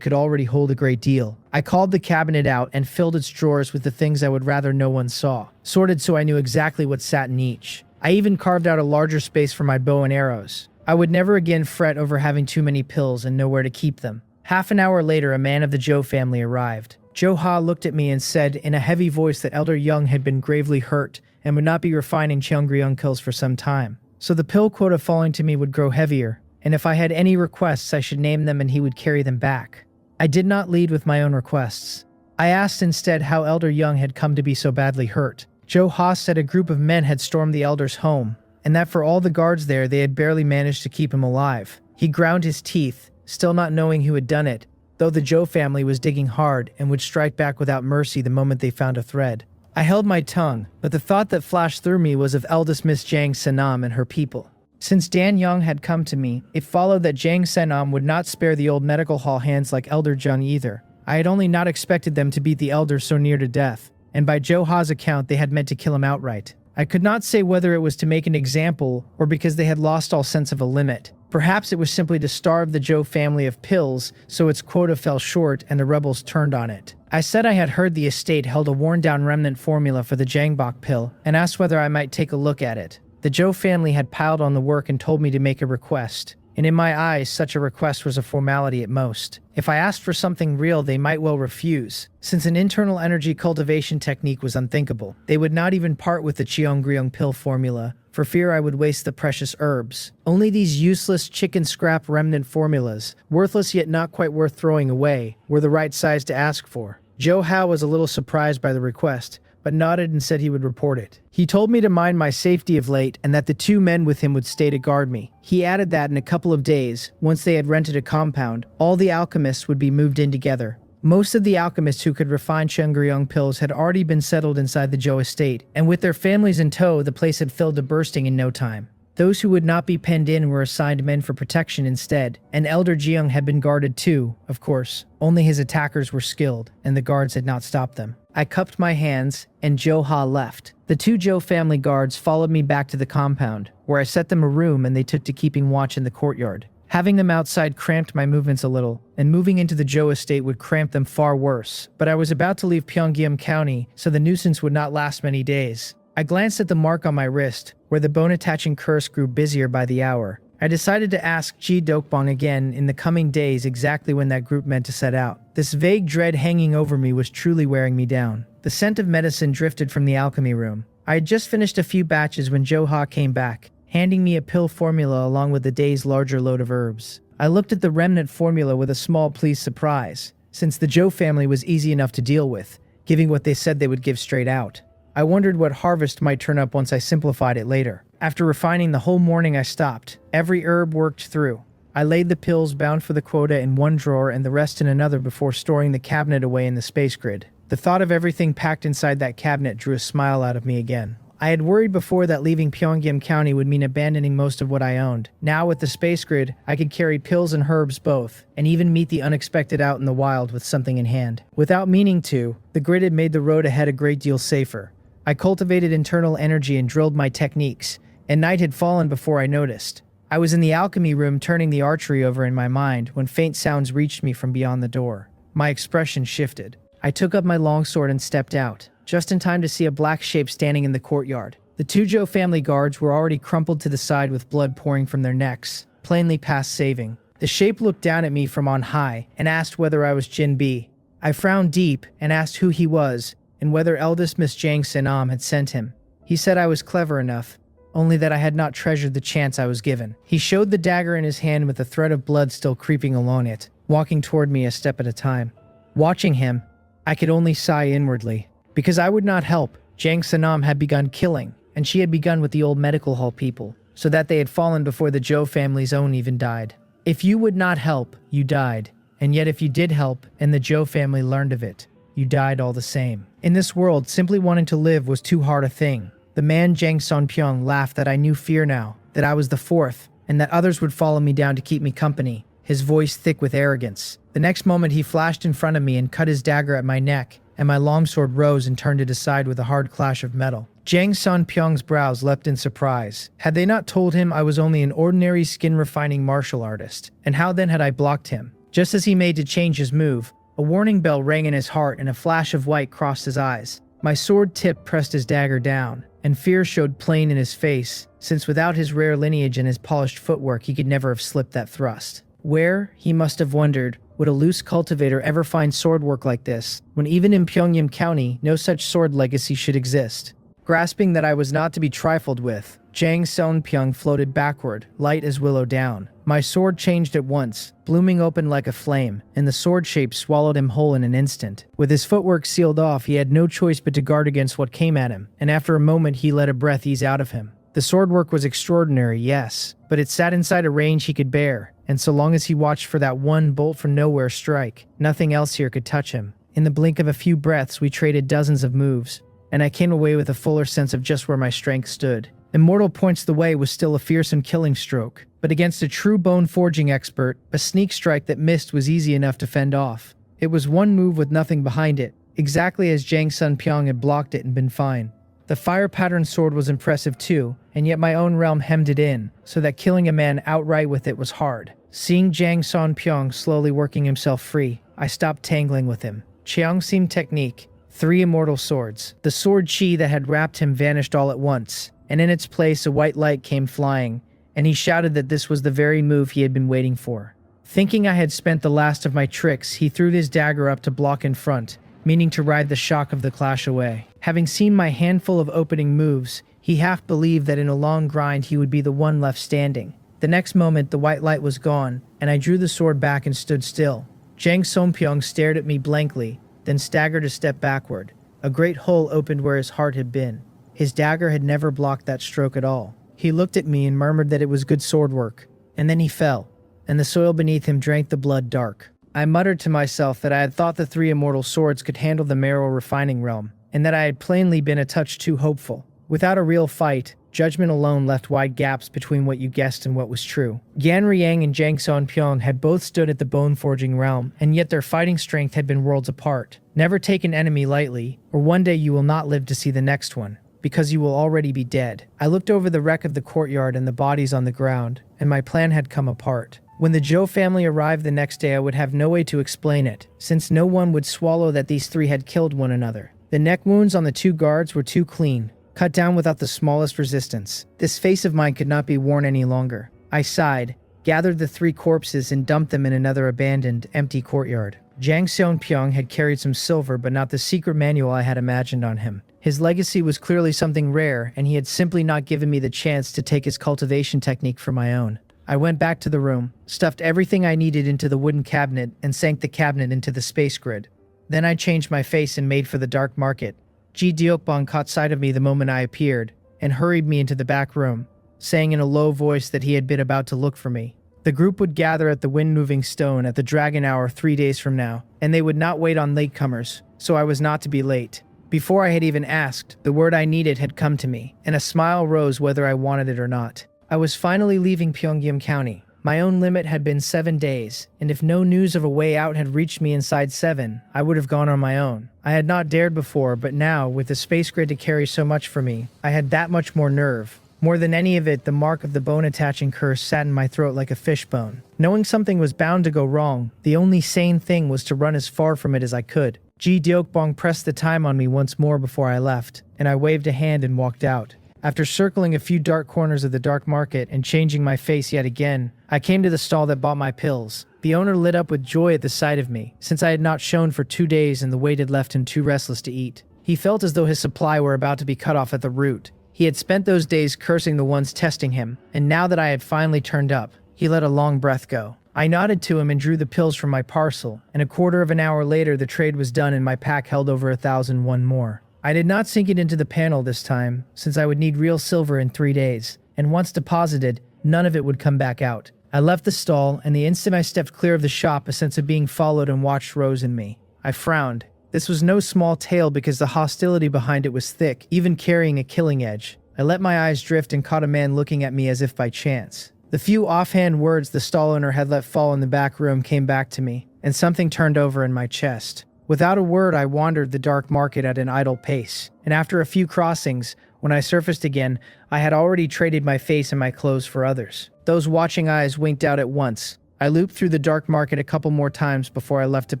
could already hold a great deal. I called the cabinet out and filled its drawers with the things I would rather no one saw, sorted so I knew exactly what sat in each. I even carved out a larger space for my bow and arrows. I would never again fret over having too many pills and nowhere to keep them. Half an hour later, a man of the Zhou family arrived. Zhou Ha looked at me and said in a heavy voice that Elder Young had been gravely hurt and would not be refining Cheongryung pills for some time. So the pill quota falling to me would grow heavier, and if I had any requests I should name them and he would carry them back. I did not lead with my own requests. I asked instead how Elder Young had come to be so badly hurt. Joe Ha said a group of men had stormed the Elder's home, and that for all the guards there, they had barely managed to keep him alive. He ground his teeth, still not knowing who had done it, though the Joe family was digging hard and would strike back without mercy the moment they found a thread. I held my tongue, but the thought that flashed through me was of eldest Miss Jang Senam and her people. Since Dan Young had come to me, it followed that Jang Senam would not spare the old medical hall hands like Elder Jung either. I had only not expected them to beat the Elder so near to death, and by Joe Ha's account they had meant to kill him outright. I could not say whether it was to make an example or because they had lost all sense of a limit. Perhaps it was simply to starve the Joe family of pills so its quota fell short and the rebels turned on it. I said I had heard the estate held a worn-down remnant formula for the Jangbok pill and asked whether I might take a look at it. The Joe family had piled on the work and told me to make a request, and in my eyes such a request was a formality at most. If I asked for something real, they might well refuse, since an internal energy cultivation technique was unthinkable. They would not even part with the Cheongryong pill formula, for fear I would waste the precious herbs. Only these useless chicken scrap remnant formulas, worthless yet not quite worth throwing away, were the right size to ask for. Joe Ha was a little surprised by the request, but nodded and said he would report it. He told me to mind my safety of late and that the 2 men with him would stay to guard me. He added that in a couple of days, once they had rented a compound, all the alchemists would be moved in together. Most of the alchemists who could refine Cheongryong pills had already been settled inside the Joe estate, and with their families in tow, the place had filled to bursting in no time. Those who would not be penned in were assigned men for protection instead, and Elder Jeong had been guarded too, of course. Only his attackers were skilled, and the guards had not stopped them. I cupped my hands, and Joe Ha left. The 2 Joe family guards followed me back to the compound, where I set them a room and they took to keeping watch in the courtyard. Having them outside cramped my movements a little, and moving into the Joe estate would cramp them far worse, but I was about to leave Pyongyang County, so the nuisance would not last many days. I glanced at the mark on my wrist, where the bone-attaching curse grew busier by the hour. I decided to ask Ji Dokbong again in the coming days exactly when that group meant to set out. This vague dread hanging over me was truly wearing me down. The scent of medicine drifted from the alchemy room. I had just finished a few batches when Joe Ha came back, handing me a pill formula along with the day's larger load of herbs. I looked at the remnant formula with a small pleased surprise, since the Joe family was easy enough to deal with, giving what they said they would give straight out. I wondered what harvest might turn up once I simplified it later. After refining the whole morning, I stopped. Every herb worked through. I laid the pills bound for the quota in one drawer and the rest in another before storing the cabinet away in the space grid. The thought of everything packed inside that cabinet drew a smile out of me again. I had worried before that leaving Pyongyang County would mean abandoning most of what I owned. Now with the space grid, I could carry pills and herbs both, and even meet the unexpected out in the wild with something in hand. Without meaning to, the grid had made the road ahead a great deal safer. I cultivated internal energy and drilled my techniques, and night had fallen before I noticed. I was in the alchemy room turning the archery over in my mind when faint sounds reached me from beyond the door. My expression shifted. I took up my longsword and stepped out, just in time to see a black shape standing in the courtyard. The 2 Joe family guards were already crumpled to the side with blood pouring from their necks, plainly past saving. The shape looked down at me from on high and asked whether I was Jin Bi. I frowned deep and asked who he was and whether eldest Miss Jang Senam had sent him. He said I was clever enough, only that I had not treasured the chance I was given. He showed the dagger in his hand with a thread of blood still creeping along it, walking toward me a step at a time. Watching him, I could only sigh inwardly. Because I would not help, Jang Senam had begun killing, and she had begun with the old medical hall people, so that they had fallen before the Joe family's own even died. If you would not help, you died, and yet if you did help, and the Joe family learned of it, you died all the same. In this world, simply wanting to live was too hard a thing. The man Jang Sonpyeong laughed that I knew fear now, that I was the 4th, and that others would follow me down to keep me company, his voice thick with arrogance. The next moment he flashed in front of me and cut his dagger at my neck, and my longsword rose and turned it aside with a hard clash of metal. Jang Sonpyeong's brows leapt in surprise. Had they not told him I was only an ordinary skin-refining martial artist? And how then had I blocked him? Just as he made to change his move, a warning bell rang in his heart and a flash of white crossed his eyes. My sword tip pressed his dagger down, and fear showed plain in his face, since without his rare lineage and his polished footwork he could never have slipped that thrust. Where, he must have wondered, would a loose cultivator ever find sword work like this, when even in Pyongyang County no such sword legacy should exist? Grasping that I was not to be trifled with, Jang Sonpyeong floated backward, light as willow down. My sword changed at once, blooming open like a flame, and the sword shape swallowed him whole in an instant. With his footwork sealed off, he had no choice but to guard against what came at him, and after a moment he let a breath ease out of him. The sword work was extraordinary, yes, but it sat inside a range he could bear, and so long as he watched for that one bolt-from-nowhere strike, nothing else here could touch him. In the blink of a few breaths, we traded dozens of moves, and I came away with a fuller sense of just where my strength stood. Immortal Points the Way was still a fearsome killing stroke, but against a true bone-forging expert, a sneak strike that missed was easy enough to fend off. It was one move with nothing behind it, exactly as Jang Sun-pyong had blocked it and been fine. The fire-patterned sword was impressive too, and yet my own realm hemmed it in, so that killing a man outright with it was hard. Seeing Jang Sun-pyong slowly working himself free, I stopped tangling with him. Cheong seemed technique. 3 immortal swords. The sword chi that had wrapped him vanished all at once, and in its place a white light came flying, and he shouted that this was the very move he had been waiting for. Thinking I had spent the last of my tricks, he threw his dagger up to block in front, meaning to ride the shock of the clash away. Having seen my handful of opening moves, he half believed that in a long grind he would be the one left standing. The next moment the white light was gone, and I drew the sword back and stood still. Jang Sun-pyong stared at me blankly, then staggered a step backward. A great hole opened where his heart had been. His dagger had never blocked that stroke at all. He looked at me and murmured that it was good sword work. And then he fell, and the soil beneath him drank the blood dark. I muttered to myself that I had thought the 3 immortal swords could handle the marrow refining realm, and that I had plainly been a touch too hopeful. Without a real fight, judgment alone left wide gaps between what you guessed and what was true. Yan Riang and Jang Sun-pyong had both stood at the bone-forging realm, and yet their fighting strength had been worlds apart. Never take an enemy lightly, or one day you will not live to see the next one, because you will already be dead. I looked over the wreck of the courtyard and the bodies on the ground, and my plan had come apart. When the Zhou family arrived the next day, I would have no way to explain it, since no one would swallow that these 3 had killed one another. The neck wounds on the 2 guards were too clean, cut down without the smallest resistance. This face of mine could not be worn any longer. I sighed, gathered the 3 corpses and dumped them in another abandoned, empty courtyard. Jang Sun-pyong had carried some silver, but not the secret manual I had imagined on him. His legacy was clearly something rare, and he had simply not given me the chance to take his cultivation technique for my own. I went back to the room, stuffed everything I needed into the wooden cabinet, and sank the cabinet into the space grid. Then I changed my face and made for the dark market. Ji Deokbong caught sight of me the moment I appeared, and hurried me into the back room, saying in a low voice that he had been about to look for me. The group would gather at the wind-moving stone at the Dragon Hour 3 days from now, and they would not wait on latecomers, so I was not to be late. Before I had even asked, the word I needed had come to me, and a smile rose whether I wanted it or not. I was finally leaving Pyongyang County. My own limit had been 7 days, and if no news of a way out had reached me inside 7, I would have gone on my own. I had not dared before, but now, with the space grid to carry so much for me, I had that much more nerve. More than any of it, the mark of the bone-attaching curse sat in my throat like a fishbone. Knowing something was bound to go wrong, the only sane thing was to run as far from it as I could. Ji Deokbong pressed the time on me once more before I left, and I waved a hand and walked out. After circling a few dark corners of the dark market and changing my face yet again, I came to the stall that bought my pills. The owner lit up with joy at the sight of me, since I had not shown for 2 days and the weight had left him too restless to eat. He felt as though his supply were about to be cut off at the root. He had spent those days cursing the ones testing him, and now that I had finally turned up, he let a long breath go. I nodded to him and drew the pills from my parcel, and a quarter of an hour later the trade was done and my pack held over 1,001 more. I did not sink it into the panel this time, since I would need real silver in 3 days, and once deposited, none of it would come back out. I left the stall, and the instant I stepped clear of the shop, a sense of being followed and watched rose in me. I frowned. This was no small tale because the hostility behind it was thick, even carrying a killing edge. I let my eyes drift and caught a man looking at me as if by chance. The few offhand words the stall owner had let fall in the back room came back to me, and something turned over in my chest. Without a word, I wandered the dark market at an idle pace, and after a few crossings, when I surfaced again, I had already traded my face and my clothes for others. Those watching eyes winked out at once. I looped through the dark market a couple more times before I left it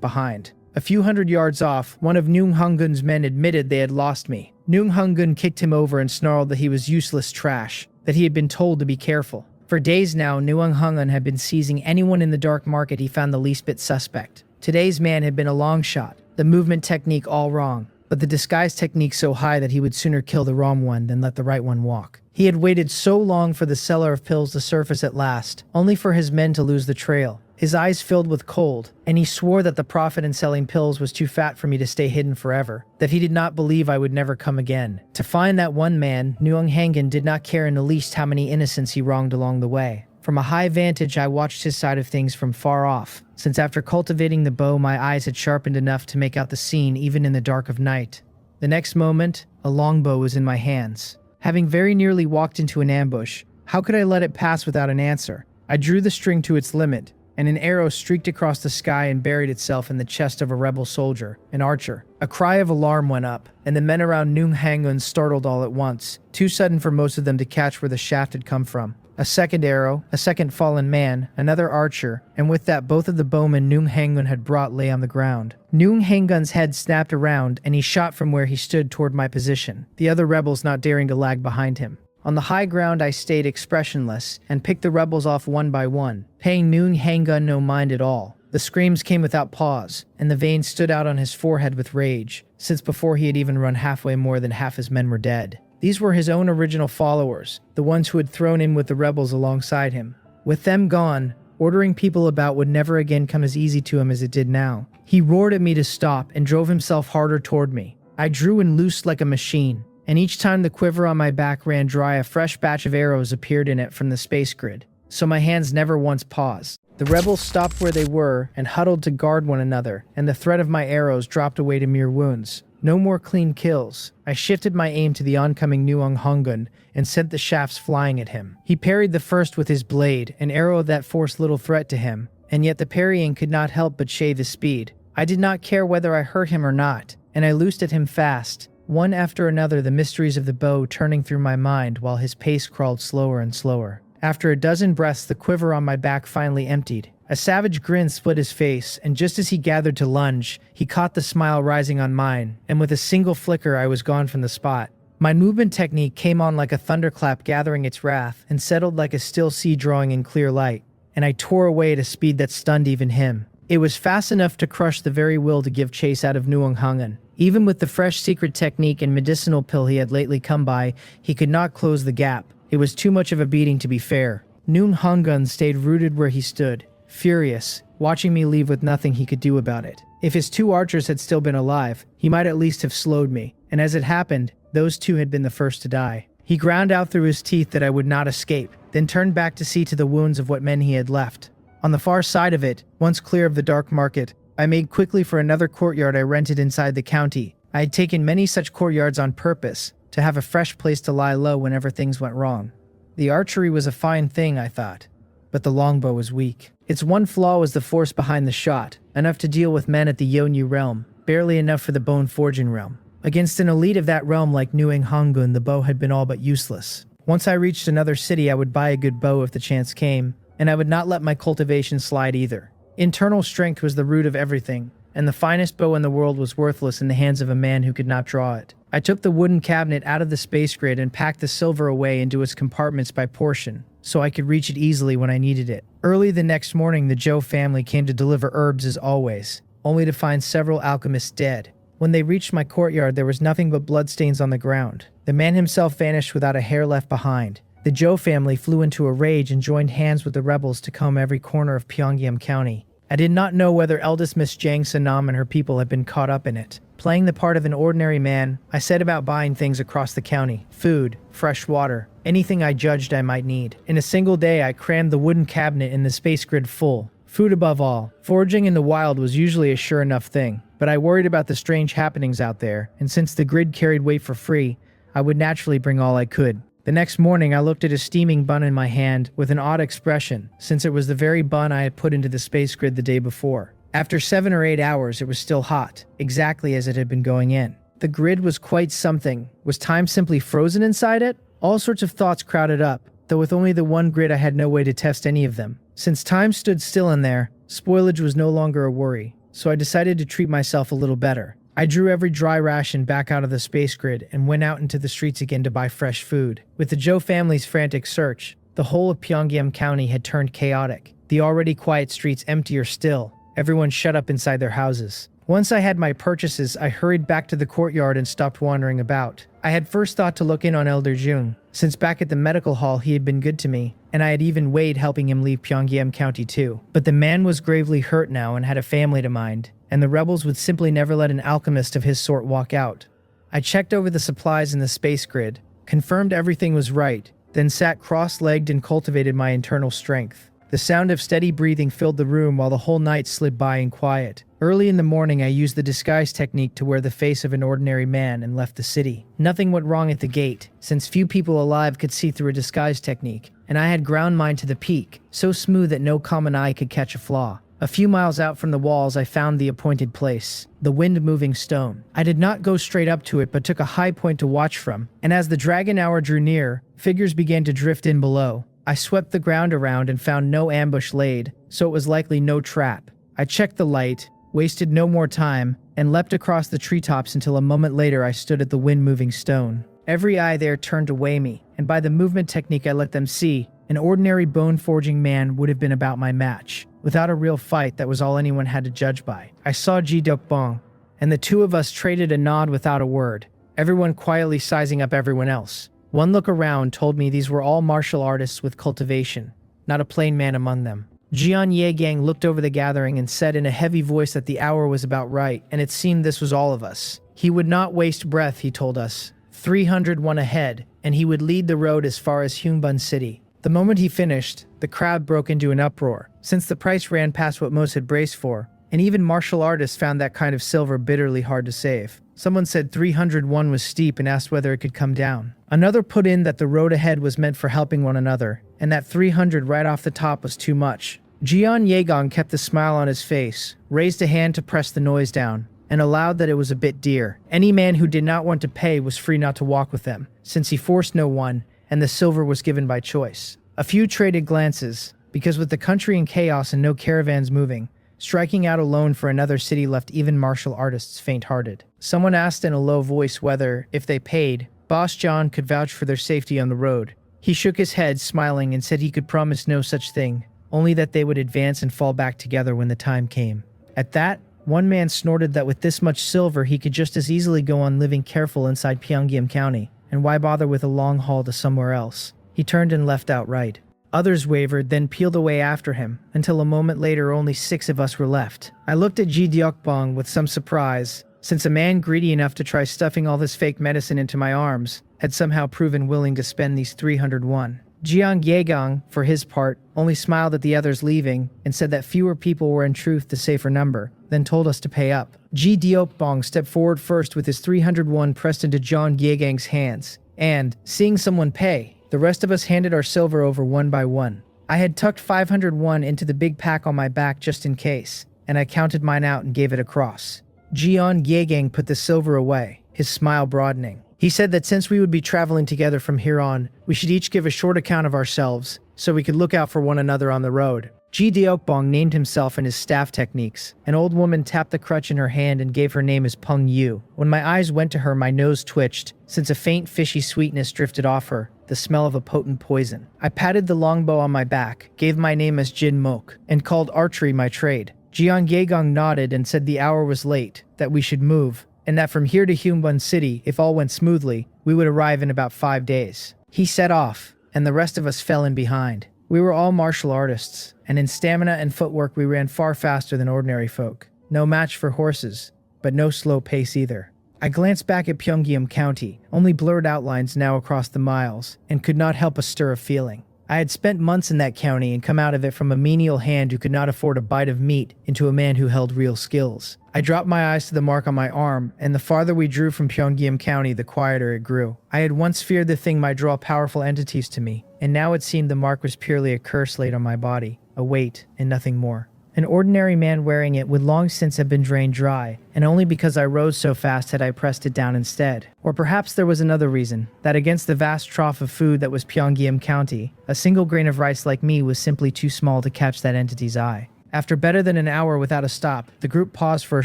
behind. A few hundred yards off, one of Neung Hungun's men admitted they had lost me. Neung Hungun kicked him over and snarled that he was useless trash, that he had been told to be careful. For days now, Neung Hungun had been seizing anyone in the dark market he found the least bit suspect. Today's man had been a long shot, the movement technique all wrong. but the disguise technique so high that he would sooner kill the wrong one than let the right one walk. He had waited so long for the seller of pills to surface at last, only for his men to lose the trail. His eyes filled with cold, and he swore that the profit in selling pills was too fat for me to stay hidden forever, that he did not believe I would never come again. To find that one man, Nuong Hangan did not care in the least how many innocents he wronged along the way. From a high vantage, I watched his side of things from far off, since after cultivating the bow, my eyes had sharpened enough to make out the scene even in the dark of night. The next moment, a longbow was in my hands. Having very nearly walked into an ambush, how could I let it pass without an answer? I drew the string to its limit, and an arrow streaked across the sky and buried itself in the chest of a rebel soldier, an archer. A cry of alarm went up, and the men around Nuong Hangun startled all at once, too sudden for most of them to catch where the shaft had come from. A second arrow, a second fallen man, another archer, and with that both of the bowmen Nuong Hangun had brought lay on the ground. Nuong Hangun's head snapped around, and he shot from where he stood toward my position, the other rebels not daring to lag behind him. On the high ground I stayed expressionless and picked the rebels off one by one, paying Nuong Hangun no mind at all. The screams came without pause, and the veins stood out on his forehead with rage, since before he had even run halfway more than half his men were dead. These were his own original followers, the ones who had thrown in with the rebels alongside him. With them gone, ordering people about would never again come as easy to him as it did now. He roared at me to stop and drove himself harder toward me. I drew and loosed like a machine, and each time the quiver on my back ran dry, a fresh batch of arrows appeared in it from the space grid, so my hands never once paused. The rebels stopped where they were and huddled to guard one another, and the threat of my arrows dropped away to mere wounds. No more clean kills. I shifted my aim to the oncoming Nuong Hangun and sent the shafts flying at him. He parried the first with his blade, an arrow that forced little threat to him, and yet the parrying could not help but shave his speed. I did not care whether I hurt him or not, and I loosed at him fast. One after another, the mysteries of the bow turning through my mind while his pace crawled slower and slower. After a dozen breaths, the quiver on my back finally emptied. A savage grin split his face, and just as he gathered to lunge, he caught the smile rising on mine, and with a single flicker I was gone from the spot. My movement technique came on like a thunderclap gathering its wrath, and settled like a still sea drawing in clear light, and I tore away at a speed that stunned even him. It was fast enough to crush the very will to give chase out of Nuong Hangun. Even with the fresh secret technique and medicinal pill he had lately come by, he could not close the gap. It was too much of a beating to be fair. Nuong Hangun stayed rooted where he stood, furious, watching me leave with nothing he could do about it. If his two archers had still been alive, he might at least have slowed me, and as it happened, those two had been the first to die. He ground out through his teeth that I would not escape, then turned back to see to the wounds of what men he had left. On the far side of it, once clear of the dark market, I made quickly for another courtyard I rented inside the county. I had taken many such courtyards on purpose, to have a fresh place to lie low whenever things went wrong. The archery was a fine thing, I thought, but the longbow was weak. Its one flaw was the force behind the shot, enough to deal with men at the Yonyu realm, barely enough for the bone forging realm. Against an elite of that realm like Nuong Hangun, the bow had been all but useless. Once I reached another city, I would buy a good bow if the chance came, and I would not let my cultivation slide either. Internal strength was the root of everything, and the finest bow in the world was worthless in the hands of a man who could not draw it. I took the wooden cabinet out of the space grid and packed the silver away into its compartments by portion, so I could reach it easily when I needed it. Early the next morning, the Zhou family came to deliver herbs as always, only to find several alchemists dead. When they reached my courtyard, there was nothing but bloodstains on the ground. The man himself vanished without a hair left behind. The Zhou family flew into a rage and joined hands with the rebels to comb every corner of Pyongyang County. I did not know whether eldest Miss Jiang Sanam and her people had been caught up in it. Playing the part of an ordinary man, I set about buying things across the county. Food, fresh water, anything I judged I might need. In a single day, I crammed the wooden cabinet in the space grid full. Food above all. Foraging in the wild was usually a sure enough thing, but I worried about the strange happenings out there, and since the grid carried weight for free, I would naturally bring all I could. The next morning, I looked at a steaming bun in my hand with an odd expression, since it was the very bun I had put into the space grid the day before. After 7 or 8 hours, it was still hot, exactly as it had been going in. The grid was quite something. Was time simply frozen inside it? All sorts of thoughts crowded up, though with only the one grid I had no way to test any of them. Since time stood still in there, spoilage was no longer a worry, so I decided to treat myself a little better. I drew every dry ration back out of the space grid and went out into the streets again to buy fresh food. With the Zhou family's frantic search, the whole of Pyongyang County had turned chaotic, the already quiet streets emptier still. everyone shut up inside their houses. Once I had my purchases, I hurried back to the courtyard and stopped wandering about. I had first thought to look in on Elder Jung, since back at the medical hall he had been good to me, and I had even weighed helping him leave Pyongyang County too. But the man was gravely hurt now and had a family to mind, and the rebels would simply never let an alchemist of his sort walk out. I checked over the supplies in the space grid, confirmed everything was right, then sat cross-legged and cultivated my internal strength. The sound of steady breathing filled the room while the whole night slid by in quiet. Early in the morning, I used the disguise technique to wear the face of an ordinary man and left the city. Nothing went wrong at the gate, since few people alive could see through a disguise technique, and I had ground mine to the peak, so smooth that no common eye could catch a flaw. A few miles out from the walls, I found the appointed place, the wind-moving stone. I did not go straight up to it, but took a high point to watch from, and as the dragon hour drew near, figures began to drift in below. I swept the ground around and found no ambush laid, so it was likely no trap. I checked the light, wasted no more time, and leapt across the treetops until a moment later I stood at the wind-moving stone. Every eye there turned to weigh me, and by the movement technique I let them see, an ordinary bone-forging man would have been about my match. Without a real fight, that was all anyone had to judge by. I saw Ji Dokbong, and the two of us traded a nod without a word, everyone quietly sizing up everyone else. One look around told me these were all martial artists with cultivation, not a plain man among them. Jian Yegang looked over the gathering and said in a heavy voice that the hour was about right, and it seemed this was all of us. He would not waste breath, he told us. 301 ahead, and he would lead the road as far as Hyungbun City. The moment he finished, the crowd broke into an uproar, since the price ran past what most had braced for, and even martial artists found that kind of silver bitterly hard to save. Someone said 301 was steep and asked whether it could come down. Another put in that the road ahead was meant for helping one another, and that 300 right off the top was too much. Jian Yegang kept the smile on his face, raised a hand to press the noise down, and allowed that it was a bit dear. Any man who did not want to pay was free not to walk with them, since he forced no one, and the silver was given by choice. A few traded glances, because with the country in chaos and no caravans moving, striking out alone for another city left even martial artists faint-hearted. Someone asked in a low voice whether, if they paid, Boss John could vouch for their safety on the road. He shook his head, smiling, and said he could promise no such thing, only that they would advance and fall back together when the time came. At that, one man snorted that with this much silver he could just as easily go on living careful inside Pyongyang County, and why bother with a long haul to somewhere else? He turned and left outright. Others wavered, then peeled away after him, until a moment later only 6 of us were left. I looked at Ji Deokbong with some surprise, since a man greedy enough to try stuffing all this fake medicine into my arms had somehow proven willing to spend these 301. Jiang Yegang, for his part, only smiled at the others leaving and said that fewer people were in truth the safer number, then told us to pay up. Ji Deokbong stepped forward first with his 301 pressed into Jiang Yegang's hands, and, seeing someone pay, the rest of us handed our silver over one by one. I had tucked 501 into the big pack on my back just in case, and I counted mine out and gave it across. Jian Yegang put the silver away, his smile broadening. He said that since we would be traveling together from here on, we should each give a short account of ourselves, so we could look out for one another on the road. Ji Deokbong named himself and his staff techniques. An old woman tapped the crutch in her hand and gave her name as Peng Yu. When my eyes went to her, my nose twitched, since a faint fishy sweetness drifted off her, the smell of a potent poison. I patted the longbow on my back, gave my name as Jin Mok, and called archery my trade. Jiang Yegang nodded and said the hour was late, that we should move, and that from here to Hyungbun City, if all went smoothly, we would arrive in about 5 days. He set off, and the rest of us fell in behind. We were all martial artists, and in stamina and footwork we ran far faster than ordinary folk. No match for horses, but no slow pace either. I glanced back at Pyongyang County, only blurred outlines now across the miles, and could not help a stir of feeling. I had spent months in that county and come out of it from a menial hand who could not afford a bite of meat into a man who held real skills. I dropped my eyes to the mark on my arm, and the farther we drew from Pyongyang County, the quieter it grew. I had once feared the thing might draw powerful entities to me, and now it seemed the mark was purely a curse laid on my body, a weight, and nothing more. An ordinary man wearing it would long since have been drained dry, and only because I rose so fast had I pressed it down instead. Or perhaps there was another reason, that against the vast trough of food that was Pyongyang County, a single grain of rice like me was simply too small to catch that entity's eye. After better than an hour without a stop, the group paused for a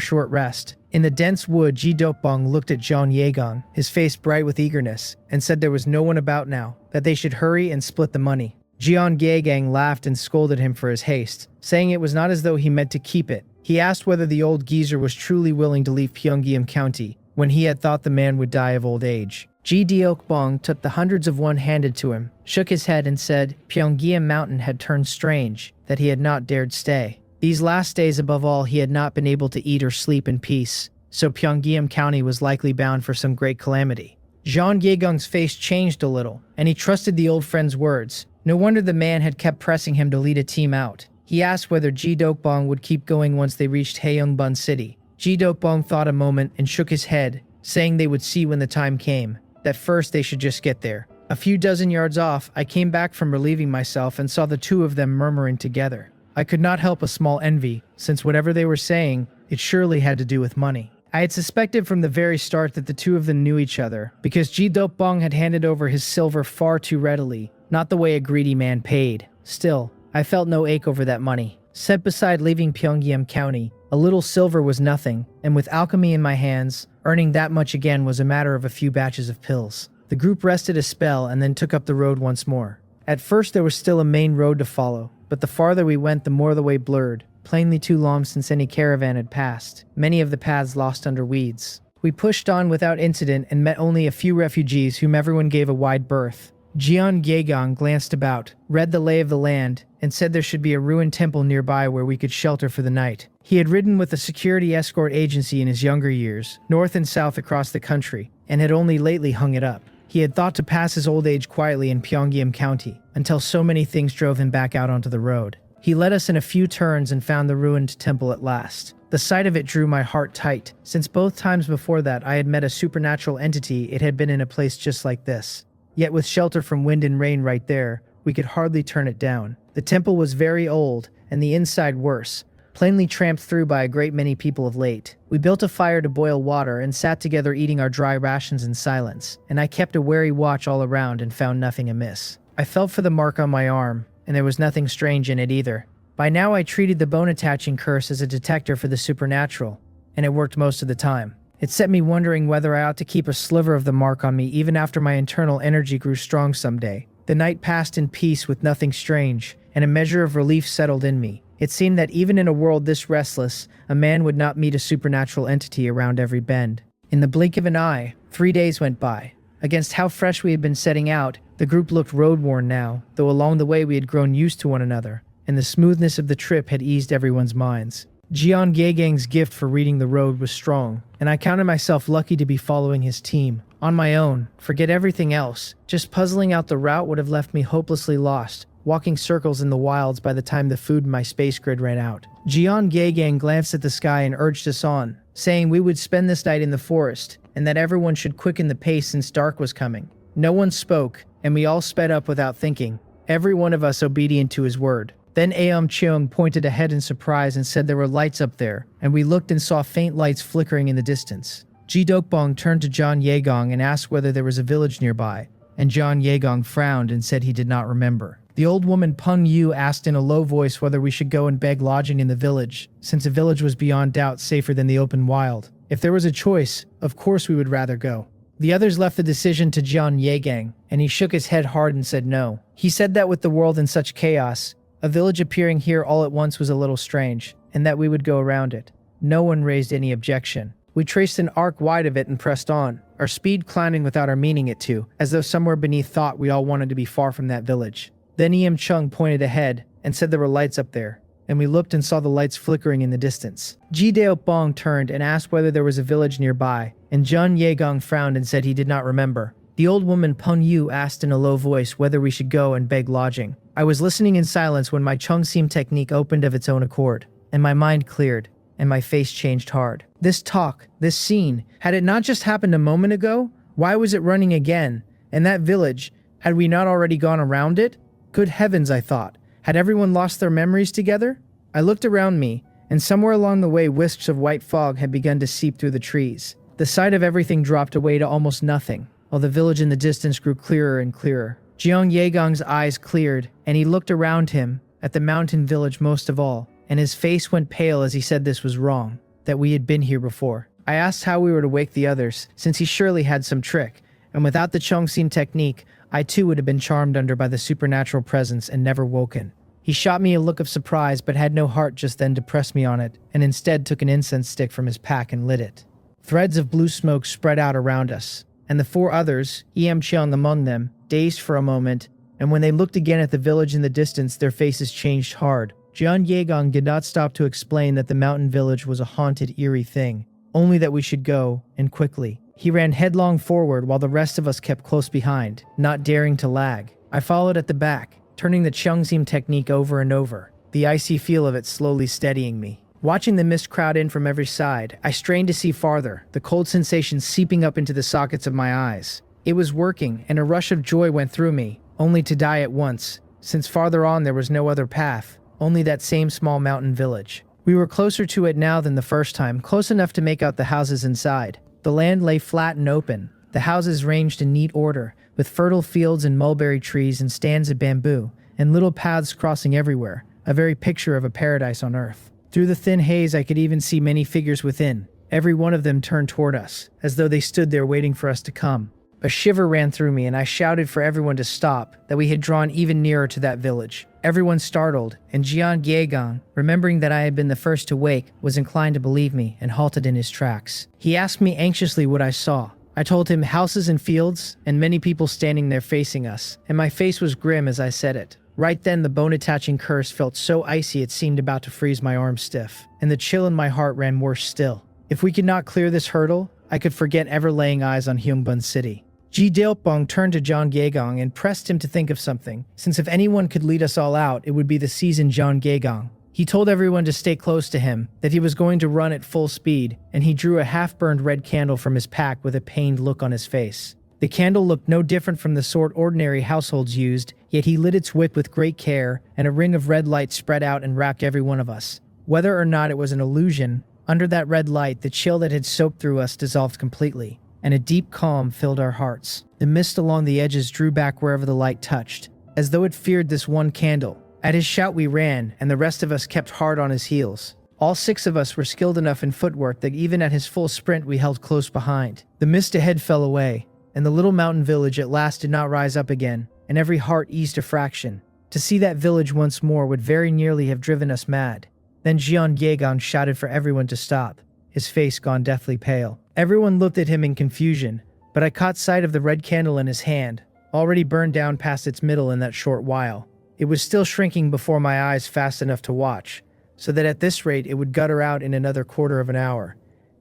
short rest. In the dense wood, Ji Dokbong looked at Jiang Yegang, his face bright with eagerness, and said there was no one about now, that they should hurry and split the money. Jiang Yegang laughed and scolded him for his haste, saying it was not as though he meant to keep it. He asked whether the old geezer was truly willing to leave Pyongyang County when he had thought the man would die of old age. Ji Deokbong took the hundreds of one handed to him, shook his head and said Pyongyang Mountain had turned strange, that he had not dared stay. These last days above all he had not been able to eat or sleep in peace, so Pyongyang County was likely bound for some great calamity. Jean Yegong's face changed a little, and he trusted the old friend's words. No wonder the man had kept pressing him to lead a team out. He asked whether Ji Dokbong would keep going once they reached Haeungbun City. Ji Dokbong thought a moment and shook his head, saying they would see when the time came, that first they should just get there. A few dozen yards off, I came back from relieving myself and saw the two of them murmuring together. I could not help a small envy, since whatever they were saying, it surely had to do with money. I had suspected from the very start that the two of them knew each other, because Ji Dokbong had handed over his silver far too readily, not the way a greedy man paid. Still, I felt no ache over that money. Set beside leaving Pyongyang County, a little silver was nothing, and with alchemy in my hands, earning that much again was a matter of a few batches of pills. The group rested a spell and then took up the road once more. At first there was still a main road to follow, but the farther we went the more the way blurred, plainly too long since any caravan had passed, many of the paths lost under weeds. We pushed on without incident and met only a few refugees whom everyone gave a wide berth. Jeon Yegang glanced about, read the lay of the land, and said there should be a ruined temple nearby where we could shelter for the night. He had ridden with a security escort agency in his younger years, north and south across the country, and had only lately hung it up. He had thought to pass his old age quietly in Pyongyang County, until so many things drove him back out onto the road. He led us in a few turns and found the ruined temple at last. The sight of it drew my heart tight, since both times before that I had met a supernatural entity it had been in a place just like this. Yet with shelter from wind and rain right there, we could hardly turn it down. The temple was very old, and the inside worse, plainly tramped through by a great many people of late. We built a fire to boil water and sat together eating our dry rations in silence, and I kept a wary watch all around and found nothing amiss. I felt for the mark on my arm, and there was nothing strange in it either. By now I treated the bone-attaching curse as a detector for the supernatural, and it worked most of the time. It set me wondering whether I ought to keep a sliver of the mark on me even after my internal energy grew strong someday. The night passed in peace with nothing strange, and a measure of relief settled in me. It seemed that even in a world this restless, a man would not meet a supernatural entity around every bend. In the blink of an eye, 3 days went by. Against how fresh we had been setting out, the group looked road-worn now, though along the way we had grown used to one another, and the smoothness of the trip had eased everyone's minds. Jeon Gegang's gift for reading the road was strong, and I counted myself lucky to be following his team. On my own, forget everything else, just puzzling out the route would have left me hopelessly lost, walking circles in the wilds by the time the food in my space grid ran out. Jeon Gegang glanced at the sky and urged us on, saying we would spend this night in the forest, and that everyone should quicken the pace since dark was coming. No one spoke, and we all sped up without thinking, every one of us obedient to his word. Then Aom Cheong pointed ahead in surprise and said there were lights up there, and we looked and saw faint lights flickering in the distance. Ji Dokbong turned to John Yegong and asked whether there was a village nearby, and John Yegong frowned and said he did not remember. The old woman Peng Yu asked in a low voice whether we should go and beg lodging in the village, since a village was beyond doubt safer than the open wild. If there was a choice, of course we would rather go. The others left the decision to John Yegang, and he shook his head hard and said no. He said that with the world in such chaos, a village appearing here all at once was a little strange, and that we would go around it. No one raised any objection. We traced an arc wide of it and pressed on, our speed climbing without our meaning it to, as though somewhere beneath thought we all wanted to be far from that village. Then Eam Chung pointed ahead and said there were lights up there, and we looked and saw the lights flickering in the distance. Ji Daopbong turned and asked whether there was a village nearby, and John Yegong frowned and said he did not remember. The old woman Peng Yu asked in a low voice whether we should go and beg lodging. I was listening in silence when my Chungsim technique opened of its own accord, and my mind cleared, and my face changed hard. This talk, this scene, had it not just happened a moment ago? Why was it running again? And that village, had we not already gone around it? Good heavens, I thought. Had everyone lost their memories together? I looked around me, and somewhere along the way wisps of white fog had begun to seep through the trees. The sight of everything dropped away to almost nothing, while the village in the distance grew clearer and clearer. Jeong Yegong's eyes cleared, and he looked around him, at the mountain village most of all, and his face went pale as he said this was wrong, that we had been here before. I asked how we were to wake the others, since he surely had some trick, and without the Chongsin technique, I too would have been charmed under by the supernatural presence and never woken. He shot me a look of surprise but had no heart just then to press me on it, and instead took an incense stick from his pack and lit it. Threads of blue smoke spread out around us, and the 4 others, Cheong among them, dazed for a moment, and when they looked again at the village in the distance, their faces changed hard. Jian Yegang did not stop to explain that the mountain village was a haunted, eerie thing, only that we should go, and quickly. He ran headlong forward while the rest of us kept close behind, not daring to lag. I followed at the back, turning the Chungzim technique over and over, the icy feel of it slowly steadying me. Watching the mist crowd in from every side, I strained to see farther, the cold sensation seeping up into the sockets of my eyes. It was working, and a rush of joy went through me, only to die at once, since farther on there was no other path, only that same small mountain village. We were closer to it now than the first time, close enough to make out the houses inside. The land lay flat and open. The houses ranged in neat order, with fertile fields and mulberry trees and stands of bamboo, and little paths crossing everywhere, a very picture of a paradise on earth. Through the thin haze I could even see many figures within, every one of them turned toward us, as though they stood there waiting for us to come. A shiver ran through me and I shouted for everyone to stop, that we had drawn even nearer to that village. Everyone startled, and Jian Yegang, remembering that I had been the first to wake, was inclined to believe me and halted in his tracks. He asked me anxiously what I saw. I told him houses and fields, and many people standing there facing us, and my face was grim as I said it. Right then the bone-attaching curse felt so icy it seemed about to freeze my arms stiff, and the chill in my heart ran worse still. If we could not clear this hurdle, I could forget ever laying eyes on Hyungbun City. Ji Dailpong turned to John Gaegong and pressed him to think of something, since if anyone could lead us all out, it would be the seasoned John Gaegong. He told everyone to stay close to him, that he was going to run at full speed, and he drew a half-burned red candle from his pack with a pained look on his face. The candle looked no different from the sort ordinary households used, yet he lit its wick with great care, and a ring of red light spread out and wrapped every one of us. Whether or not it was an illusion, under that red light the chill that had soaked through us dissolved completely, and a deep calm filled our hearts. The mist along the edges drew back wherever the light touched, as though it feared this one candle. At his shout we ran, and the rest of us kept hard on his heels. All 6 of us were skilled enough in footwork that even at his full sprint we held close behind. The mist ahead fell away, and the little mountain village at last did not rise up again, and every heart eased a fraction. To see that village once more would very nearly have driven us mad. Then Jian Yegang shouted for everyone to stop, his face gone deathly pale. Everyone looked at him in confusion, but I caught sight of the red candle in his hand, already burned down past its middle in that short while. It was still shrinking before my eyes fast enough to watch, so that at this rate it would gutter out in another quarter of an hour.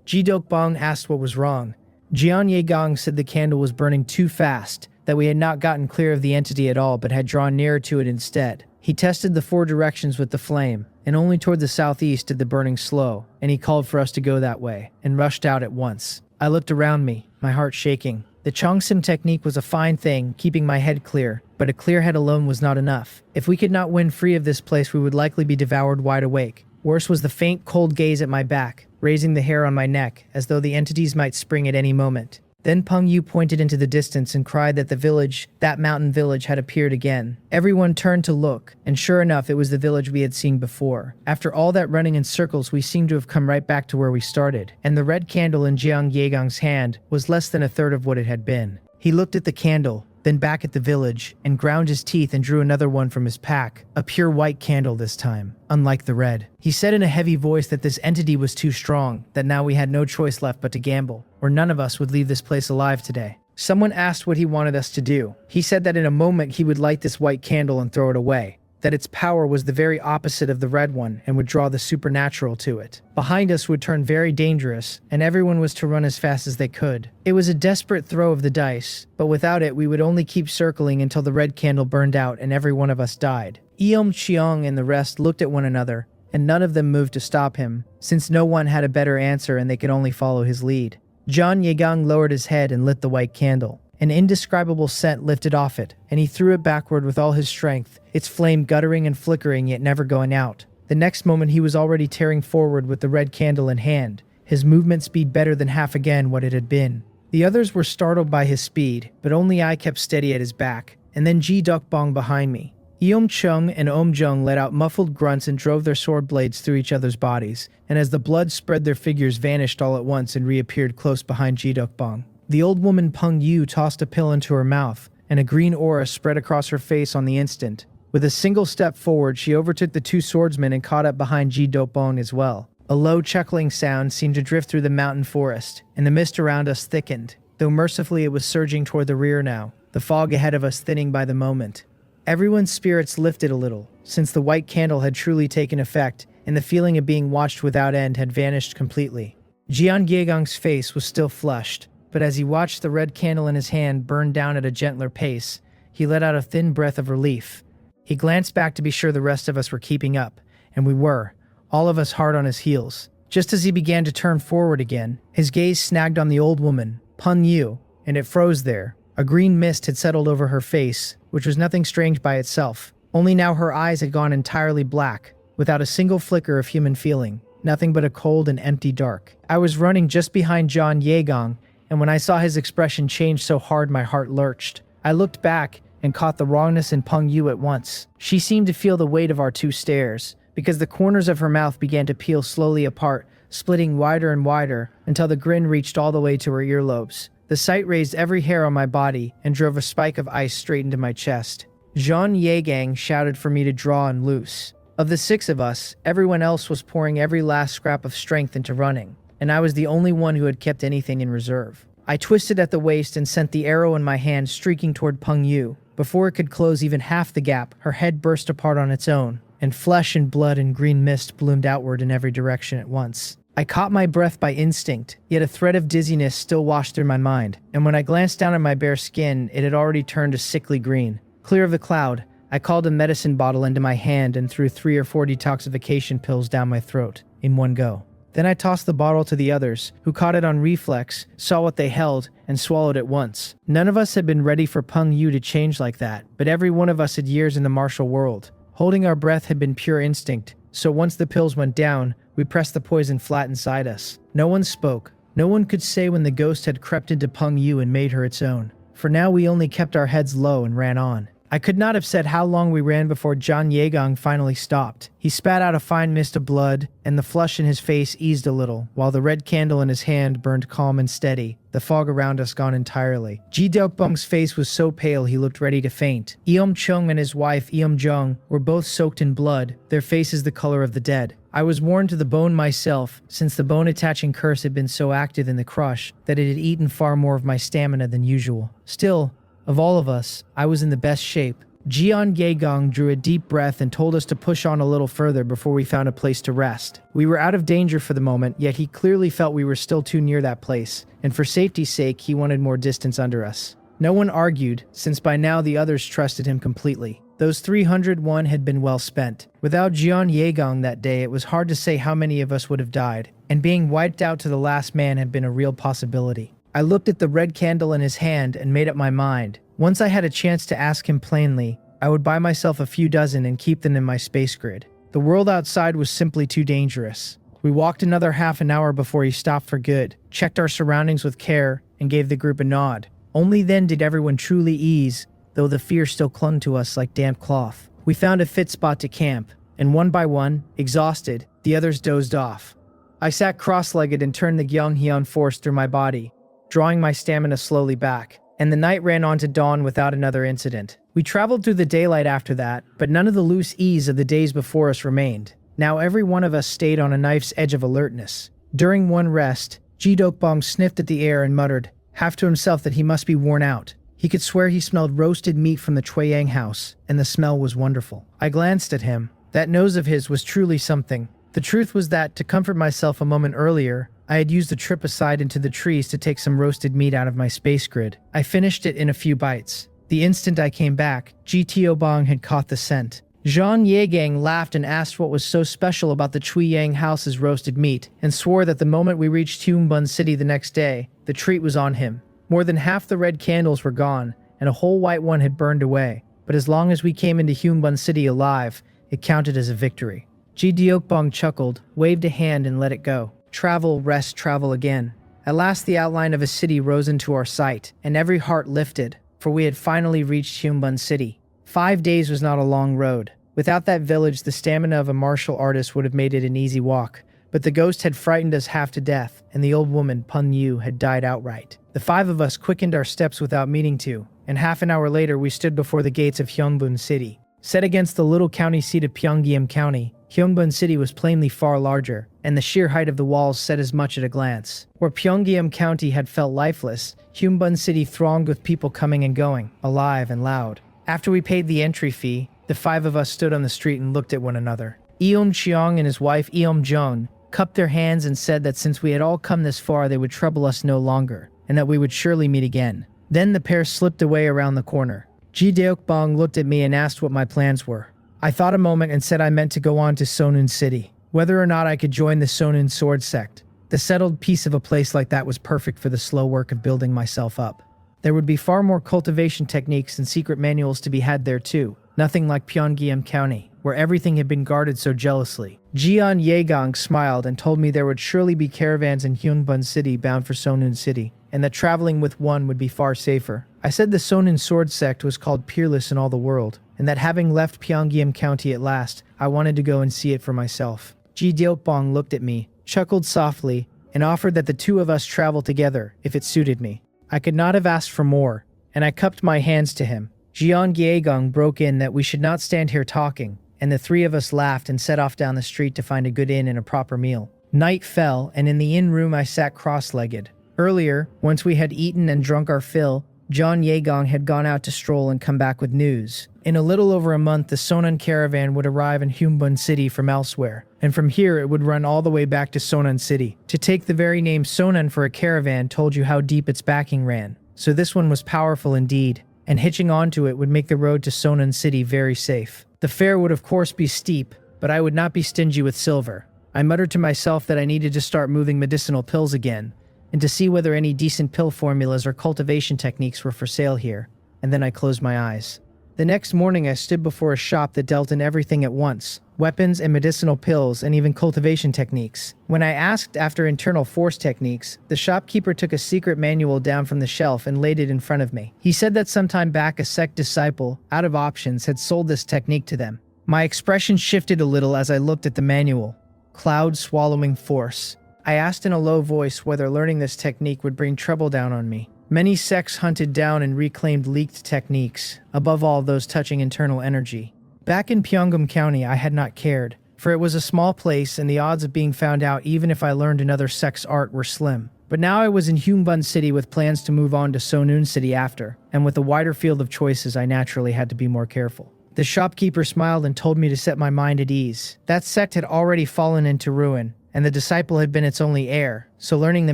Ji Dokbong asked what was wrong. Jian Yegang said the candle was burning too fast, that we had not gotten clear of the entity at all but had drawn nearer to it instead. He tested the 4 directions with the flame, and only toward the southeast did the burning slow, and he called for us to go that way, and rushed out at once. I looked around me, my heart shaking. The Chongsim technique was a fine thing, keeping my head clear, but a clear head alone was not enough. If we could not win free of this place, we would likely be devoured wide awake. Worse was the faint, cold gaze at my back, raising the hair on my neck, as though the entities might spring at any moment. Then Peng Yu pointed into the distance and cried that the village, that mountain village, had appeared again. Everyone turned to look, and sure enough, it was the village we had seen before. After all that running in circles, we seemed to have come right back to where we started, and the red candle in Jiang Yegang's hand was less than a third of what it had been. He looked at the candle, then back at the village, and ground his teeth and drew another one from his pack, a pure white candle this time, unlike the red. He said in a heavy voice that this entity was too strong, that now we had no choice left but to gamble, or none of us would leave this place alive today. Someone asked what he wanted us to do. He said that in a moment he would light this white candle and throw it away, that its power was the very opposite of the red one and would draw the supernatural to it. Behind us would turn very dangerous, and everyone was to run as fast as they could. It was a desperate throw of the dice, but without it we would only keep circling until the red candle burned out and every one of us died. Eom Chiong and the rest looked at one another, and none of them moved to stop him, since no one had a better answer and they could only follow his lead. John Yegang lowered his head and lit the white candle. An indescribable scent lifted off it, and he threw it backward with all his strength, its flame guttering and flickering yet never going out. The next moment he was already tearing forward with the red candle in hand, his movement speed better than half again what it had been. The others were startled by his speed, but only I kept steady at his back, and then Ji Dukbong behind me. Eom Chung and Om Jung let out muffled grunts and drove their sword blades through each other's bodies, and as the blood spread their figures vanished all at once and reappeared close behind Ji Dukbong. The old woman Peng Yu tossed a pill into her mouth, and a green aura spread across her face on the instant. With a single step forward, she overtook the two swordsmen and caught up behind Ji Dokbong as well. A low chuckling sound seemed to drift through the mountain forest, and the mist around us thickened, though mercifully it was surging toward the rear now, the fog ahead of us thinning by the moment. Everyone's spirits lifted a little, since the white candle had truly taken effect, and the feeling of being watched without end had vanished completely. Jian Yegong's face was still flushed, but as he watched the red candle in his hand burn down at a gentler pace, he let out a thin breath of relief. He glanced back to be sure the rest of us were keeping up, and we were, all of us hard on his heels. Just as he began to turn forward again, his gaze snagged on the old woman, Pun Yu, and it froze there. A green mist had settled over her face, which was nothing strange by itself. Only now her eyes had gone entirely black, without a single flicker of human feeling, nothing but a cold and empty dark. I was running just behind John Yegong, and when I saw his expression change so hard my heart lurched. I looked back and caught the wrongness in Peng Yu at once. She seemed to feel the weight of our two stares, because the corners of her mouth began to peel slowly apart, splitting wider and wider, until the grin reached all the way to her earlobes. The sight raised every hair on my body and drove a spike of ice straight into my chest. Zhang Yegang shouted for me to draw and loose. Of the 6 of us, everyone else was pouring every last scrap of strength into running, and I was the only one who had kept anything in reserve. I twisted at the waist and sent the arrow in my hand streaking toward Peng Yu. Before it could close even half the gap, her head burst apart on its own, and flesh and blood and green mist bloomed outward in every direction at once. I caught my breath by instinct, yet a thread of dizziness still washed through my mind, and when I glanced down at my bare skin, it had already turned a sickly green. Clear of the cloud, I called a medicine bottle into my hand and threw 3 or 4 detoxification pills down my throat, in one go. Then I tossed the bottle to the others, who caught it on reflex, saw what they held, and swallowed at once. None of us had been ready for Peng Yu to change like that, but every one of us had years in the martial world. Holding our breath had been pure instinct, so once the pills went down, we pressed the poison flat inside us. No one spoke. No one could say when the ghost had crept into Peng Yu and made her its own. For now we only kept our heads low and ran on. I could not have said how long we ran before John Yegong finally stopped. He spat out a fine mist of blood, and the flush in his face eased a little, while the red candle in his hand burned calm and steady, the fog around us gone entirely. Ji Dokbong's face was so pale he looked ready to faint. Eom Chung and his wife Eom Jung were both soaked in blood, their faces the color of the dead. I was worn to the bone myself, since the bone-attaching curse had been so active in the crush that it had eaten far more of my stamina than usual. Still, of all of us, I was in the best shape. Jian Yegong drew a deep breath and told us to push on a little further before we found a place to rest. We were out of danger for the moment, yet he clearly felt we were still too near that place, and for safety's sake he wanted more distance under us. No one argued, since by now the others trusted him completely. Those 301 had been well spent. Without Jian Yegong that day, it was hard to say how many of us would have died, and being wiped out to the last man had been a real possibility. I looked at the red candle in his hand and made up my mind. Once I had a chance to ask him plainly, I would buy myself a few dozen and keep them in my space grid. The world outside was simply too dangerous. We walked another half an hour before he stopped for good, checked our surroundings with care, and gave the group a nod. Only then did everyone truly ease, though the fear still clung to us like damp cloth. We found a fit spot to camp, and one by one, exhausted, the others dozed off. I sat cross-legged and turned the Gyeonghyun force through my body, drawing my stamina slowly back, and the night ran on to dawn without another incident. We traveled through the daylight after that, but none of the loose ease of the days before us remained. Now every one of us stayed on a knife's edge of alertness. During one rest, Ji Dokbong sniffed at the air and muttered, half to himself, that he must be worn out. He could swear he smelled roasted meat from the Chueyang house, and the smell was wonderful. I glanced at him. That nose of his was truly something. The truth was that, to comfort myself a moment earlier, I had used the trip aside into the trees to take some roasted meat out of my space grid. I finished it in a few bites. The instant I came back, Ji Tiobong had caught the scent. Zhang Yegang laughed and asked what was so special about the Chueyang house's roasted meat, and swore that the moment we reached Hyungbun City the next day, the treat was on him. More than half the red candles were gone, and a whole white one had burned away, but as long as we came into Hyungbun City alive, it counted as a victory. Ji Diokbong chuckled, waved a hand, and let it go. Travel, rest, travel again. At last the outline of a city rose into our sight, and every heart lifted, for we had finally reached Hyungbun City. 5 days was not a long road. Without that village, the stamina of a martial artist would have made it an easy walk, but the ghost had frightened us half to death, and the old woman, Pun Yu, had died outright. The 5 of us quickened our steps without meaning to, and half an hour later we stood before the gates of Hyungbun City. Set against the little county seat of Pyongyang County, Gyeongbun City was plainly far larger, and the sheer height of the walls said as much at a glance. Where Pyongyang County had felt lifeless, Gyeongbun City thronged with people coming and going, alive and loud. After we paid the entry fee, the 5 of us stood on the street and looked at one another. Eom Cheong and his wife Eom Jong cupped their hands and said that since we had all come this far they would trouble us no longer, and that we would surely meet again. Then the pair slipped away around the corner. Ji Deokbong looked at me and asked what my plans were. I thought a moment and said I meant to go on to Sonun City, whether or not I could join the Sonun sword sect. The settled peace of a place like that was perfect for the slow work of building myself up. There would be far more cultivation techniques and secret manuals to be had there too, nothing like Pyongyang County, where everything had been guarded so jealously. Jian Yegang smiled and told me there would surely be caravans in Gyeongbun City bound for Sonun City, and that traveling with one would be far safer. I said the Sonun sword sect was called peerless in all the world, and that having left Pyongyang County at last, I wanted to go and see it for myself. Ji Deokbong looked at me, chuckled softly, and offered that the 2 of us travel together if it suited me. I could not have asked for more, and I cupped my hands to him. Jian Gyegang broke in that we should not stand here talking, and the 3 of us laughed and set off down the street to find a good inn and a proper meal. Night fell, and in the inn room I sat cross-legged. Earlier, once we had eaten and drunk our fill, John Yegang had gone out to stroll and come back with news. In a little over a month, the Sonun caravan would arrive in Gyeongbun City from elsewhere, and from here it would run all the way back to Sonun City. To take the very name Sonun for a caravan told you how deep its backing ran, so this one was powerful indeed, and hitching onto it would make the road to Sonun City very safe. The fare would of course be steep, but I would not be stingy with silver. I muttered to myself that I needed to start moving medicinal pills again, and to see whether any decent pill formulas or cultivation techniques were for sale here, and then I closed my eyes. The next morning I stood before a shop that dealt in everything at once, weapons and medicinal pills and even cultivation techniques. When I asked after internal force techniques, the shopkeeper took a secret manual down from the shelf and laid it in front of me. He said that sometime back a sect disciple, out of options, had sold this technique to them. My expression shifted a little as I looked at the manual. Cloud swallowing force. I asked in a low voice whether learning this technique would bring trouble down on me. Many sects hunted down and reclaimed leaked techniques, above all those touching internal energy. Back in Pyongyang County I had not cared, for it was a small place and the odds of being found out even if I learned another sect's art were slim. But now I was in Gyeongbun City with plans to move on to Sonun City after, and with a wider field of choices I naturally had to be more careful. The shopkeeper smiled and told me to set my mind at ease. That sect had already fallen into ruin, and the disciple had been its only heir, so learning the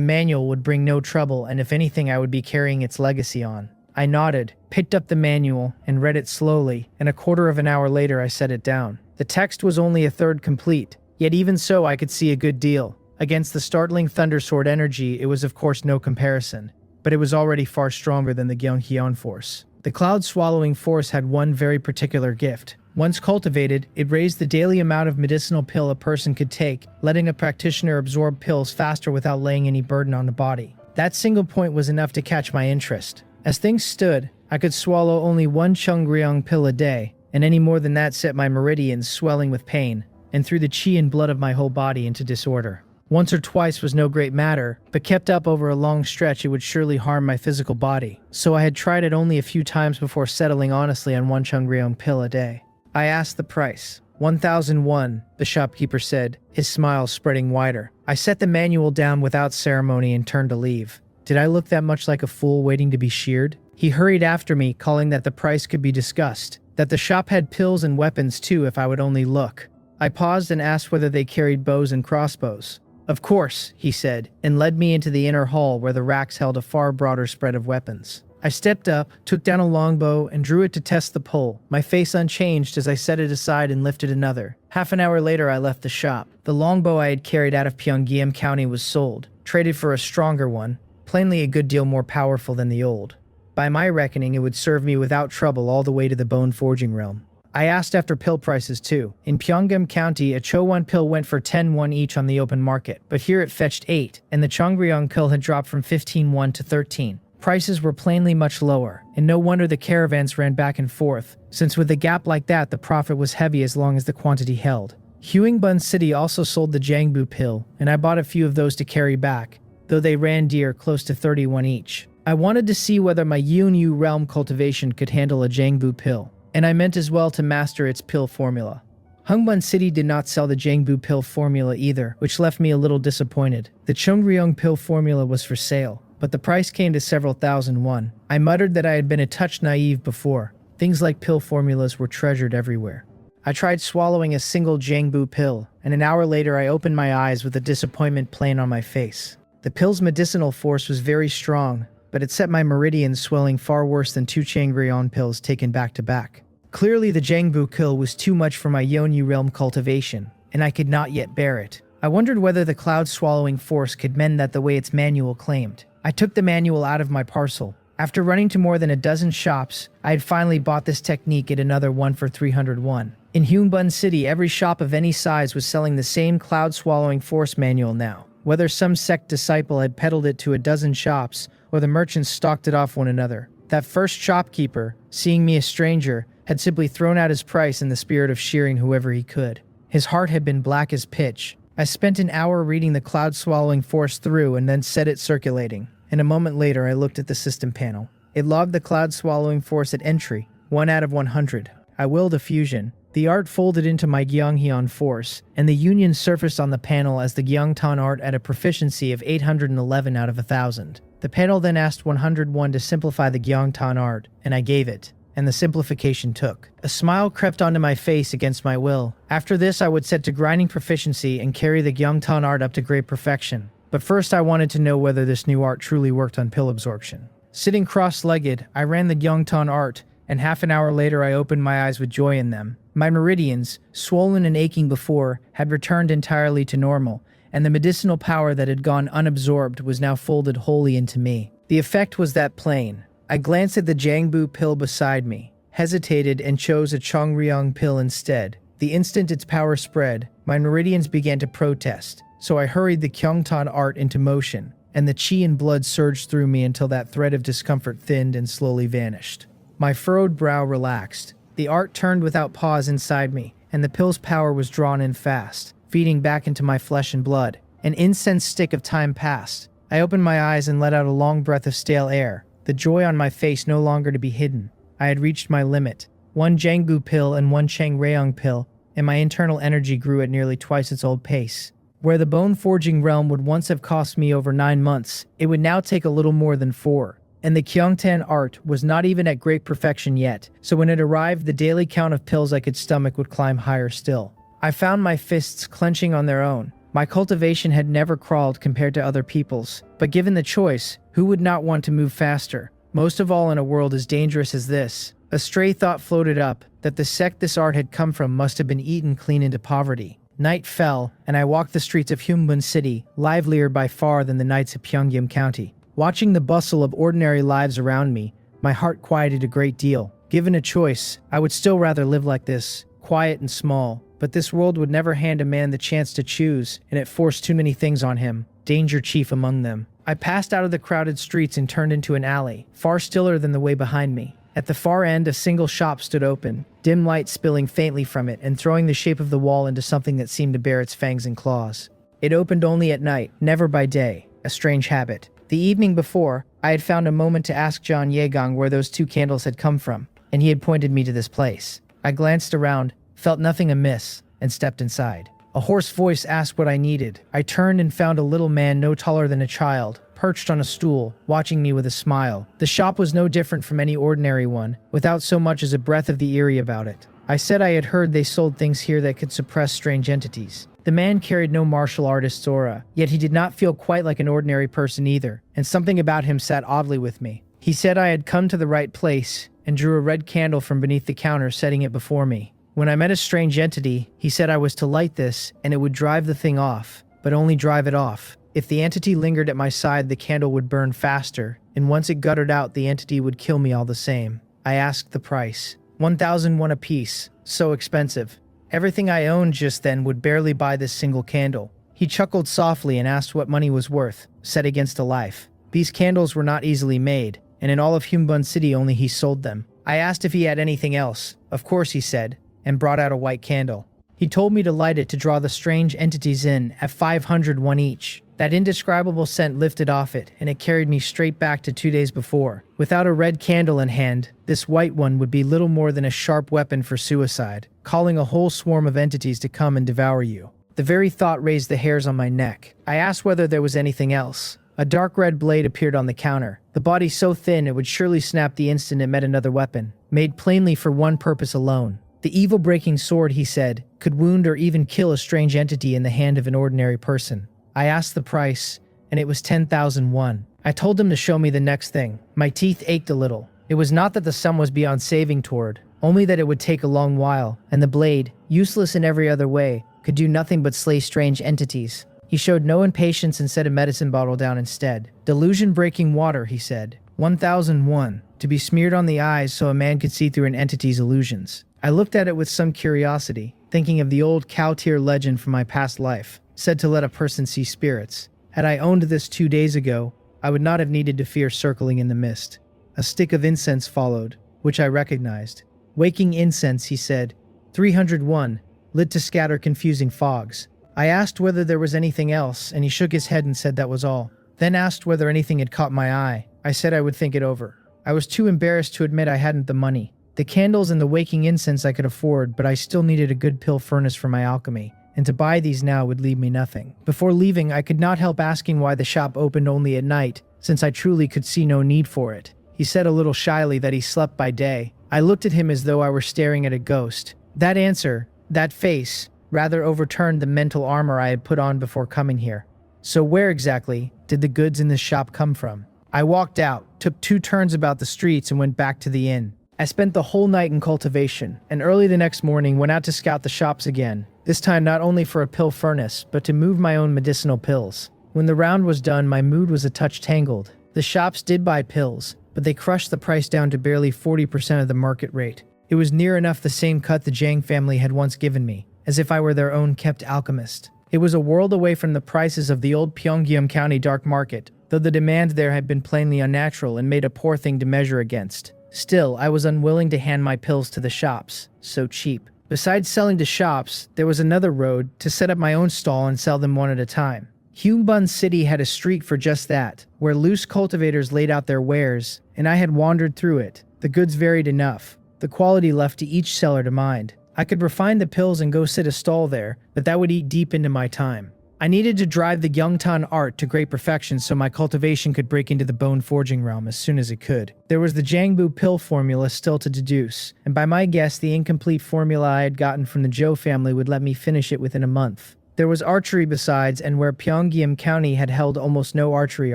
manual would bring no trouble, and if anything I would be carrying its legacy on. I nodded, picked up the manual, and read it slowly, and a quarter of an hour later I set it down. The text was only a third complete, yet even so I could see a good deal. Against the startling Thundersword energy it was of course no comparison, but it was already far stronger than the Gyeonghyeon force. The cloud-swallowing force had one very particular gift. Once cultivated, it raised the daily amount of medicinal pill a person could take, letting a practitioner absorb pills faster without laying any burden on the body. That single point was enough to catch my interest. As things stood, I could swallow only 1 Chungryong pill a day, and any more than that set my meridians swelling with pain, and threw the chi and blood of my whole body into disorder. Once or twice was no great matter, but kept up over a long stretch it would surely harm my physical body, so I had tried it only a few times before settling honestly on 1 Chungryong pill a day. I asked the price. 1,001, the shopkeeper said, his smile spreading wider. I set the manual down without ceremony and turned to leave. Did I look that much like a fool waiting to be sheared? He hurried after me, calling that the price could be discussed, that the shop had pills and weapons too if I would only look. I paused and asked whether they carried bows and crossbows. Of course, he said, and led me into the inner hall where the racks held a far broader spread of weapons. I stepped up, took down a longbow, and drew it to test the pull, my face unchanged as I set it aside and lifted another. Half an hour later I left the shop. The longbow I had carried out of Pyongyang County was sold, traded for a stronger one, plainly a good deal more powerful than the old. By my reckoning it would serve me without trouble all the way to the bone forging realm. I asked after pill prices too. In Pyongyang County, a Cho-won pill went for 10 won each on the open market, but here it fetched 8, and the Chongryong pill had dropped from 15 won to 13. Prices were plainly much lower, and no wonder the caravans ran back and forth, since with a gap like that the profit was heavy as long as the quantity held. Gyeongbun City also sold the Jangbu pill, and I bought a few of those to carry back, though they ran dear, close to 30 won each. I wanted to see whether my Yunyu realm cultivation could handle a Jangbu pill. and I meant as well to master its pill formula. Hungbun City did not sell the Jangbu pill formula either, which left me a little disappointed. The Chongryong pill formula was for sale, but the price came to several thousand won. I muttered that I had been a touch naive before. Things like pill formulas were treasured everywhere. I tried swallowing a single Jangbu pill, and an hour later I opened my eyes with a disappointment plain on my face. The pill's medicinal force was very strong, but it set my meridians swelling far worse than 2 Changryon pills taken back to back. Clearly the Jangbu pill was too much for my Yonyu realm cultivation, and I could not yet bear it. I wondered whether the cloud-swallowing force could mend that the way its manual claimed. I took the manual out of my parcel. After running to more than a dozen shops, I had finally bought this technique at another one for 301. In Hungbun City, every shop of any size was selling the same cloud-swallowing force manual now. Whether some sect disciple had peddled it to a dozen shops, or the merchants stocked it off one another. That first shopkeeper, seeing me a stranger, had simply thrown out his price in the spirit of shearing whoever he could. His heart had been black as pitch. I spent an hour reading the cloud-swallowing force through and then set it circulating. And a moment later I looked at the system panel. It logged the cloud-swallowing force at entry, 1 out of 100. I willed a fusion. The art folded into my Gyeonghyun force, and the union surfaced on the panel as the Gyeongtan art at a proficiency of 811 out of 1,000. The panel then asked 101 to simplify the Gyeongtan art, and I gave it. And the simplification took. A smile crept onto my face against my will. After this I would set to grinding proficiency and carry the Gyeongtan art up to great perfection. But first I wanted to know whether this new art truly worked on pill absorption. Sitting cross-legged, I ran the Gyeongtan art, and half an hour later I opened my eyes with joy in them. My meridians, swollen and aching before, had returned entirely to normal, and the medicinal power that had gone unabsorbed was now folded wholly into me. The effect was that plain. I glanced at the Jangbu pill beside me, hesitated, and chose a Chongryong pill instead. The instant its power spread, my meridians began to protest, so I hurried the Gyeongtan art into motion, and the chi and blood surged through me until that thread of discomfort thinned and slowly vanished. My furrowed brow relaxed. The art turned without pause inside me, and the pill's power was drawn in fast, feeding back into my flesh and blood. An incense stick of time passed. I opened my eyes and let out a long breath of stale air, the joy on my face no longer to be hidden. I had reached my limit. 1 Jangbu pill and 1 Changryong pill, and my internal energy grew at nearly twice its old pace. Where the bone-forging realm would once have cost me over 9 months, it would now take a little more than 4. And the Gyeongtan art was not even at great perfection yet, so when it arrived, the daily count of pills I could stomach would climb higher still. I found my fists clenching on their own. My cultivation had never crawled compared to other people's, but given the choice, who would not want to move faster? Most of all in a world as dangerous as this. A stray thought floated up, that the sect this art had come from must have been eaten clean into poverty. Night fell, and I walked the streets of Hungbun City, livelier by far than the nights of Pyeongyam County. Watching the bustle of ordinary lives around me, my heart quieted a great deal. Given a choice, I would still rather live like this, quiet and small. But this world would never hand a man the chance to choose, and it forced too many things on him, danger chief among them. I passed out of the crowded streets and turned into an alley, far stiller than the way behind me. At the far end, a single shop stood open, dim light spilling faintly from it and throwing the shape of the wall into something that seemed to bear its fangs and claws. It opened only at night, never by day, a strange habit. The evening before, I had found a moment to ask John Yegang where those 2 candles had come from, and he had pointed me to this place. I glanced around, felt nothing amiss, and stepped inside. A hoarse voice asked what I needed. I turned and found a little man no taller than a child, perched on a stool, watching me with a smile. The shop was no different from any ordinary one, without so much as a breath of the eerie about it. I said I had heard they sold things here that could suppress strange entities. The man carried no martial artist's aura, yet he did not feel quite like an ordinary person either, and something about him sat oddly with me. He said I had come to the right place, and drew a red candle from beneath the counter, setting it before me. When I met a strange entity, he said I was to light this, and it would drive the thing off, but only drive it off. If the entity lingered at my side, the candle would burn faster, and once it guttered out, the entity would kill me all the same. I asked the price. 1,001 apiece. So expensive. Everything I owned just then would barely buy this single candle. He chuckled softly and asked what money was worth, set against a life. These candles were not easily made, and in all of Hungbun City only he sold them. I asked if he had anything else. Of course, he said, and brought out a white candle. He told me to light it to draw the strange entities in at 501 each. That indescribable scent lifted off it, and it carried me straight back to 2 days before. Without a red candle in hand, this white one would be little more than a sharp weapon for suicide, calling a whole swarm of entities to come and devour you. The very thought raised the hairs on my neck. I asked whether there was anything else. A dark red blade appeared on the counter, the body so thin it would surely snap the instant it met another weapon, made plainly for one purpose alone. The evil-breaking sword, he said, could wound or even kill a strange entity in the hand of an ordinary person. I asked the price, and it was 10,001. I told him to show me the next thing. My teeth ached a little. It was not that the sum was beyond saving toward, only that it would take a long while, and the blade, useless in every other way, could do nothing but slay strange entities. He showed no impatience and set a medicine bottle down instead. Delusion-breaking water, he said. 1001, to be smeared on the eyes so a man could see through an entity's illusions. I looked at it with some curiosity, thinking of the old cow-tier legend from my past life, said to let a person see spirits. Had I owned this 2 days ago, I would not have needed to fear circling in the mist. A stick of incense followed, which I recognized. Waking incense, he said. 301, lit to scatter confusing fogs. I asked whether there was anything else, and he shook his head and said that was all. Then asked whether anything had caught my eye. I said I would think it over. I was too embarrassed to admit I hadn't the money. The candles and the waking incense I could afford, but I still needed a good pill furnace for my alchemy, and to buy these now would leave me nothing. Before leaving, I could not help asking why the shop opened only at night, since I truly could see no need for it. He said a little shyly that he slept by day. I looked at him as though I were staring at a ghost. That answer, that face, rather overturned the mental armor I had put on before coming here. So where exactly did the goods in this shop come from? I walked out, took 2 turns about the streets, and went back to the inn. I spent the whole night in cultivation, and early the next morning went out to scout the shops again, this time not only for a pill furnace, but to move my own medicinal pills. When the round was done, my mood was a touch tangled. The shops did buy pills, but they crushed the price down to barely 40% of the market rate. It was near enough the same cut the Jang family had once given me, as if I were their own kept alchemist. It was a world away from the prices of the old Pyongyang County dark market, though the demand there had been plainly unnatural and made a poor thing to measure against. Still, I was unwilling to hand my pills to the shops, so cheap. Besides selling to shops, there was another road to set up my own stall and sell them one at a time. Hyungbun City had a street for just that, where loose cultivators laid out their wares, and I had wandered through it. The goods varied enough, the quality left to each seller to mind. I could refine the pills and go sit a stall there, but that would eat deep into my time. I needed to drive the Yeongtan art to great perfection so my cultivation could break into the bone forging realm as soon as it could. There was the Jangbu pill formula still to deduce, and by my guess the incomplete formula I had gotten from the Zhou family would let me finish it within a month. There was archery besides, and where Pyongyang County had held almost no archery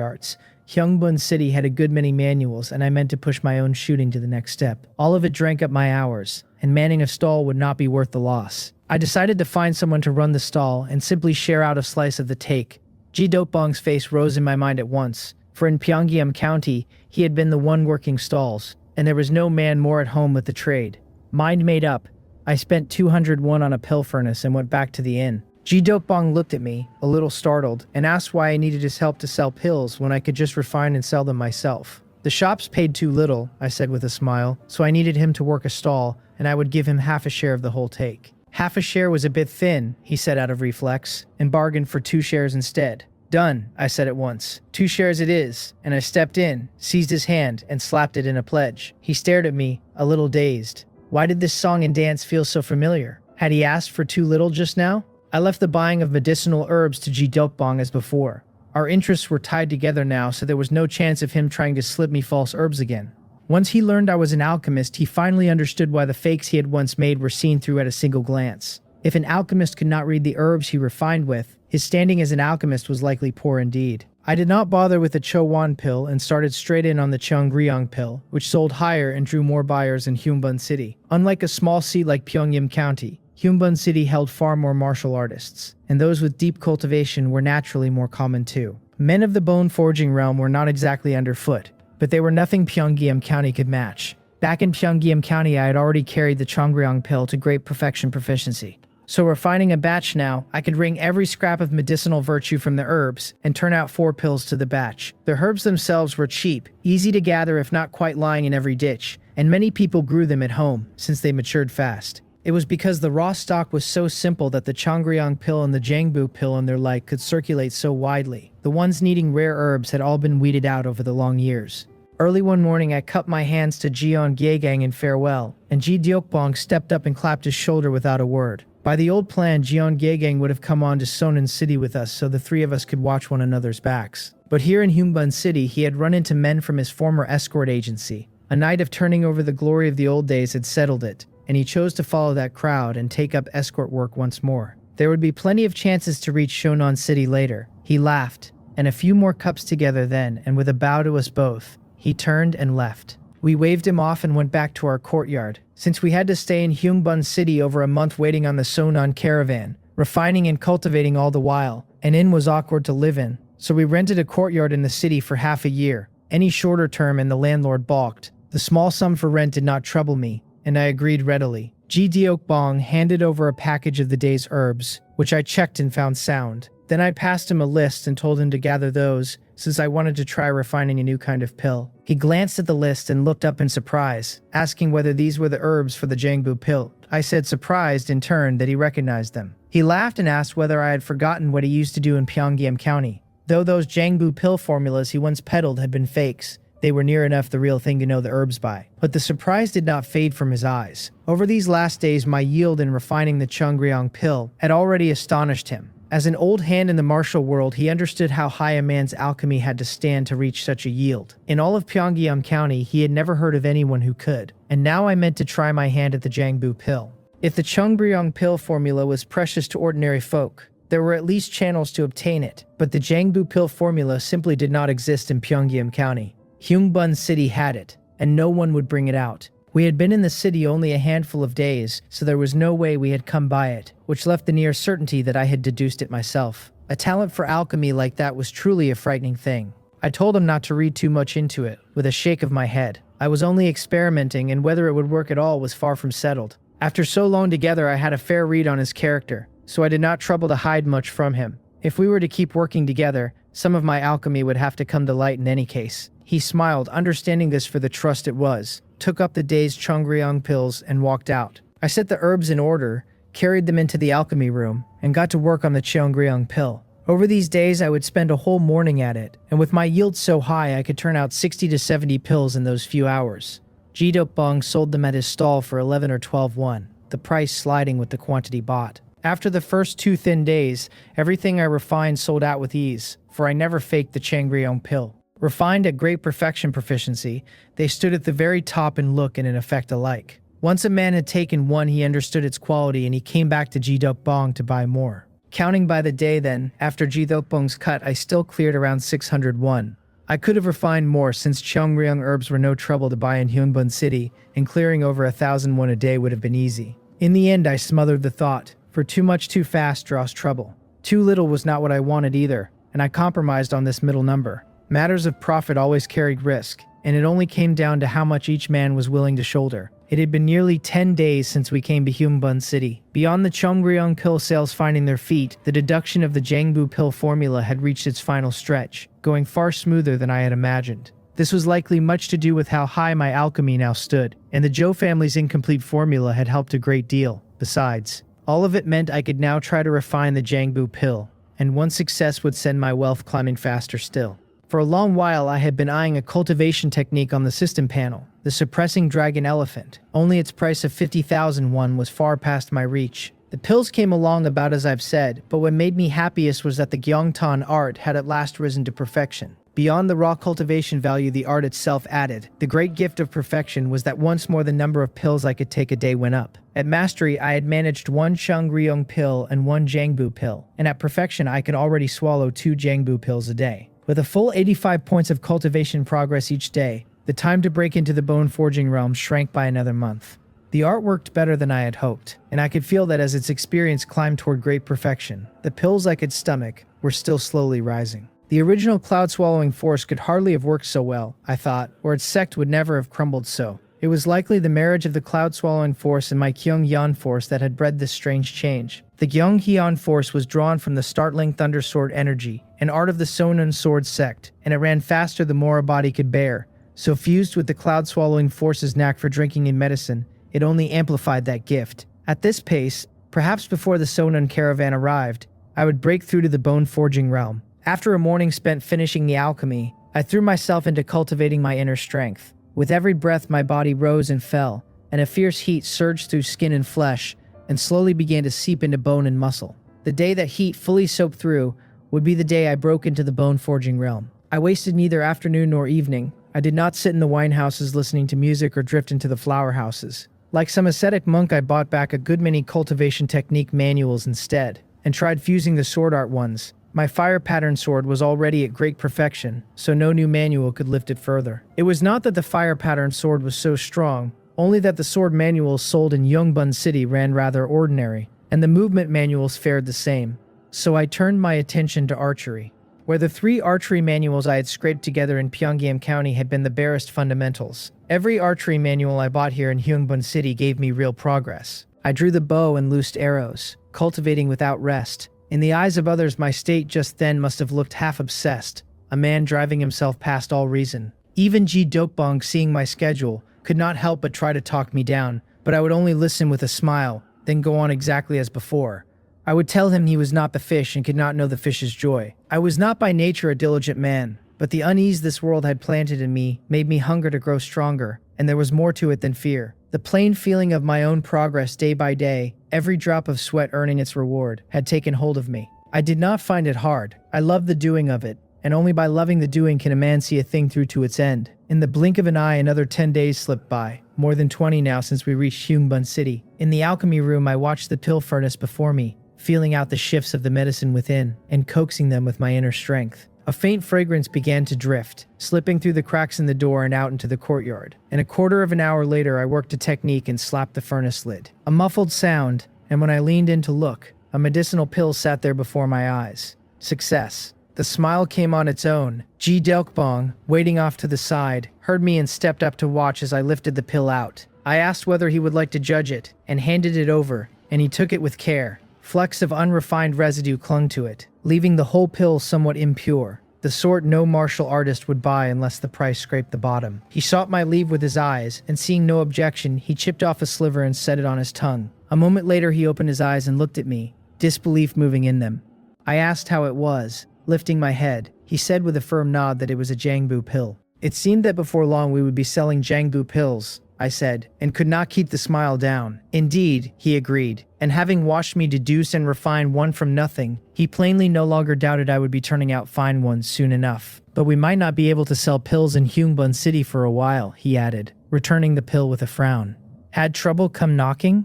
arts, Hyungbun City had a good many manuals, and I meant to push my own shooting to the next step. All of it drank up my hours, and manning a stall would not be worth the loss. I decided to find someone to run the stall and simply share out a slice of the take. Ji Dopbong's face rose in my mind at once, for in Pyongyang County, he had been the one working stalls, and there was no man more at home with the trade. Mind made up, I spent 201 on a pill furnace and went back to the inn. Ji Dopbong looked at me, a little startled, and asked why I needed his help to sell pills when I could just refine and sell them myself. The shops paid too little, I said with a smile, so I needed him to work a stall, and I would give him half a share of the whole take. Half a share was a bit thin, he said out of reflex, and bargained for 2 shares instead. Done, I said at once. 2 shares it is, and I stepped in, seized his hand, and slapped it in a pledge. He stared at me, a little dazed. Why did this song and dance feel so familiar? Had he asked for too little just now? I left the buying of medicinal herbs to Ji Dopbong as before. Our interests were tied together now, so there was no chance of him trying to slip me false herbs again. Once he learned I was an alchemist, he finally understood why the fakes he had once made were seen through at a single glance. If an alchemist could not read the herbs he refined with, his standing as an alchemist was likely poor indeed. I did not bother with the Chowan pill and started straight in on the Cheongryong pill, which sold higher and drew more buyers in Hyungbun City. Unlike a small seat like Pyongyang County, Hyungbun City held far more martial artists, and those with deep cultivation were naturally more common too. Men of the bone forging realm were not exactly underfoot, but they were nothing Pyongyang County could match. Back in Pyongyang County, I had already carried the Cheongryong pill to great proficiency. So refining a batch now, I could wring every scrap of medicinal virtue from the herbs and turn out 4 pills to the batch. The herbs themselves were cheap, easy to gather if not quite lying in every ditch, and many people grew them at home, since they matured fast. It was because the raw stock was so simple that the Changryong pill and the Jangbu pill and their like could circulate so widely. The ones needing rare herbs had all been weeded out over the long years. Early one morning, I cupped my hands to Jion Gyegang in farewell, and Ji Deokbong stepped up and clapped his shoulder without a word. By the old plan, Jion Gyegang would have come on to Sonan City with us so the three of us could watch one another's backs. But here in Hyungbun City, he had run into men from his former escort agency. A night of turning over the glory of the old days had settled it, and he chose to follow that crowd and take up escort work once more. There would be plenty of chances to reach Shonan City later. He laughed, and a few more cups together then, and with a bow to us both, he turned and left. We waved him off and went back to our courtyard. Since we had to stay in Hyungbun City over a month waiting on the Sonan caravan, refining and cultivating all the while, an inn was awkward to live in, so we rented a courtyard in the city for half a year. Any shorter term and the landlord balked. The small sum for rent did not trouble me, and I agreed readily. Ji Deokbong handed over a package of the day's herbs, which I checked and found sound. Then I passed him a list and told him to gather those, since I wanted to try refining a new kind of pill. He glanced at the list and looked up in surprise, asking whether these were the herbs for the Jangbu pill. I said, surprised in turn, that he recognized them. He laughed and asked whether I had forgotten what he used to do in Pyongyang County. Though those Jangbu pill formulas he once peddled had been fakes, they were near enough the real thing to know the herbs by. But the surprise did not fade from his eyes. Over these last days, my yield in refining the Changryong pill had already astonished him. As an old hand in the martial world, he understood how high a man's alchemy had to stand to reach such a yield. In all of Pyongyang County, he had never heard of anyone who could. And now I meant to try my hand at the Jangbu pill. If the Changryong pill formula was precious to ordinary folk, there were at least channels to obtain it. But the Jangbu pill formula simply did not exist in Pyongyang County. Hyungbun City had it, and no one would bring it out. We had been in the city only a handful of days, so there was no way we had come by it, which left the near certainty that I had deduced it myself. A talent for alchemy like that was truly a frightening thing. I told him not to read too much into it, with a shake of my head. I was only experimenting, and whether it would work at all was far from settled. After so long together, I had a fair read on his character, so I did not trouble to hide much from him. If we were to keep working together, some of my alchemy would have to come to light in any case. He smiled, understanding this for the trust it was, took up the day's Changryong pills, and walked out. I set the herbs in order, carried them into the alchemy room, and got to work on the Changryong pill. Over these days, I would spend a whole morning at it, and with my yield so high, I could turn out 60 to 70 pills in those few hours. Ji Deokbong sold them at his stall for 11 or 12 won, the price sliding with the quantity bought. After the first 2 thin days, everything I refined sold out with ease, for I never faked the Changryong pill. Refined at great perfection proficiency, they stood at the very top in look and in effect alike. Once a man had taken one, he understood its quality and he came back to Ji Deokbong to buy more. Counting by the day then, after Ji Deokbong's cut, I still cleared around 601. I could have refined more since Changryong herbs were no trouble to buy in Hyungbun City, and clearing over 1,001 a day would have been easy. In the end, I smothered the thought, for too much too fast draws trouble. Too little was not what I wanted either, and I compromised on this middle number. Matters of profit always carried risk, and it only came down to how much each man was willing to shoulder. It had been nearly 10 days since we came to Hyungbun City. Beyond the Changryong pill sales finding their feet, the deduction of the Jangbu pill formula had reached its final stretch, going far smoother than I had imagined. This was likely much to do with how high my alchemy now stood, and the Zhou family's incomplete formula had helped a great deal. Besides, all of it meant I could now try to refine the Jangbu pill, and one success would send my wealth climbing faster still. For a long while, I had been eyeing a cultivation technique on the system panel, the suppressing dragon elephant. Only its price of 50,000 won was far past my reach. The pills came along about as I've said, but what made me happiest was that the Gyeongtan art had at last risen to perfection. Beyond the raw cultivation value the art itself added, the great gift of perfection was that once more the number of pills I could take a day went up. At mastery, I had managed 1 Changryong pill and 1 Jangbu pill, and at perfection I could already swallow 2 Jangbu pills a day. With a full 85 points of cultivation progress each day, the time to break into the bone forging realm shrank by another month. The art worked better than I had hoped, and I could feel that as its experience climbed toward great perfection, the pills I could stomach were still slowly rising. The original cloud-swallowing force could hardly have worked so well, I thought, or its sect would never have crumbled so. It was likely the marriage of the cloud-swallowing force and my Gyeonghyun force that had bred this strange change. The Gyeonghyun force was drawn from the startling Thunder Sword energy, an art of the Sonon Sword sect, and it ran faster the more a body could bear. So fused with the cloud-swallowing force's knack for drinking in medicine, it only amplified that gift. At this pace, perhaps before the Sonon caravan arrived, I would break through to the bone-forging realm. After a morning spent finishing the alchemy, I threw myself into cultivating my inner strength. With every breath, my body rose and fell, and a fierce heat surged through skin and flesh, and slowly began to seep into bone and muscle. The day that heat fully soaked through would be the day I broke into the bone-forging realm. I wasted neither afternoon nor evening. I did not sit in the wine houses listening to music or drift into the flower houses. Like some ascetic monk, I bought back a good many cultivation technique manuals instead, and tried fusing the sword art ones. My fire pattern sword was already at great perfection, so no new manual could lift it further. It was not that the fire pattern sword was so strong, only that the sword manuals sold in Yongbun City ran rather ordinary, and the movement manuals fared the same. So I turned my attention to archery, where the 3 archery manuals I had scraped together in Pyongyang County had been the barest fundamentals. Every archery manual I bought here in Yongbun City gave me real progress. I drew the bow and loosed arrows, cultivating without rest. In the eyes of others, my state just then must have looked half obsessed, a man driving himself past all reason. Even Ji Dokbong, seeing my schedule, could not help but try to talk me down, but I would only listen with a smile, then go on exactly as before. I would tell him he was not the fish and could not know the fish's joy. I was not by nature a diligent man, but the unease this world had planted in me made me hunger to grow stronger, and there was more to it than fear. The plain feeling of my own progress day by day, every drop of sweat earning its reward, had taken hold of me. I did not find it hard. I loved the doing of it, and only by loving the doing can a man see a thing through to its end. In the blink of an eye, another 10 days slipped by, more than 20 now since we reached Yongbun City. In the alchemy room, I watched the pill furnace before me, feeling out the shifts of the medicine within, and coaxing them with my inner strength. A faint fragrance began to drift, slipping through the cracks in the door and out into the courtyard. And a quarter of an hour later, I worked a technique and slapped the furnace lid. A muffled sound, and when I leaned in to look, a medicinal pill sat there before my eyes. Success. The smile came on its own. Ji Delkbong, waiting off to the side, heard me and stepped up to watch as I lifted the pill out. I asked whether he would like to judge it, and handed it over, and he took it with care. Flecks of unrefined residue clung to it, leaving the whole pill somewhat impure, the sort no martial artist would buy unless the price scraped the bottom. He sought my leave with his eyes, and seeing no objection, he chipped off a sliver and set it on his tongue. A moment later, he opened his eyes and looked at me, disbelief moving in them. I asked how it was, lifting my head. He said with a firm nod that it was a Jangbu pill. It seemed that before long we would be selling Jangbu pills, I said, and could not keep the smile down. Indeed, he agreed, and having watched me deduce and refine one from nothing, he plainly no longer doubted I would be turning out fine ones soon enough. But we might not be able to sell pills in Yongbun City for a while, he added, returning the pill with a frown. Had trouble come knocking?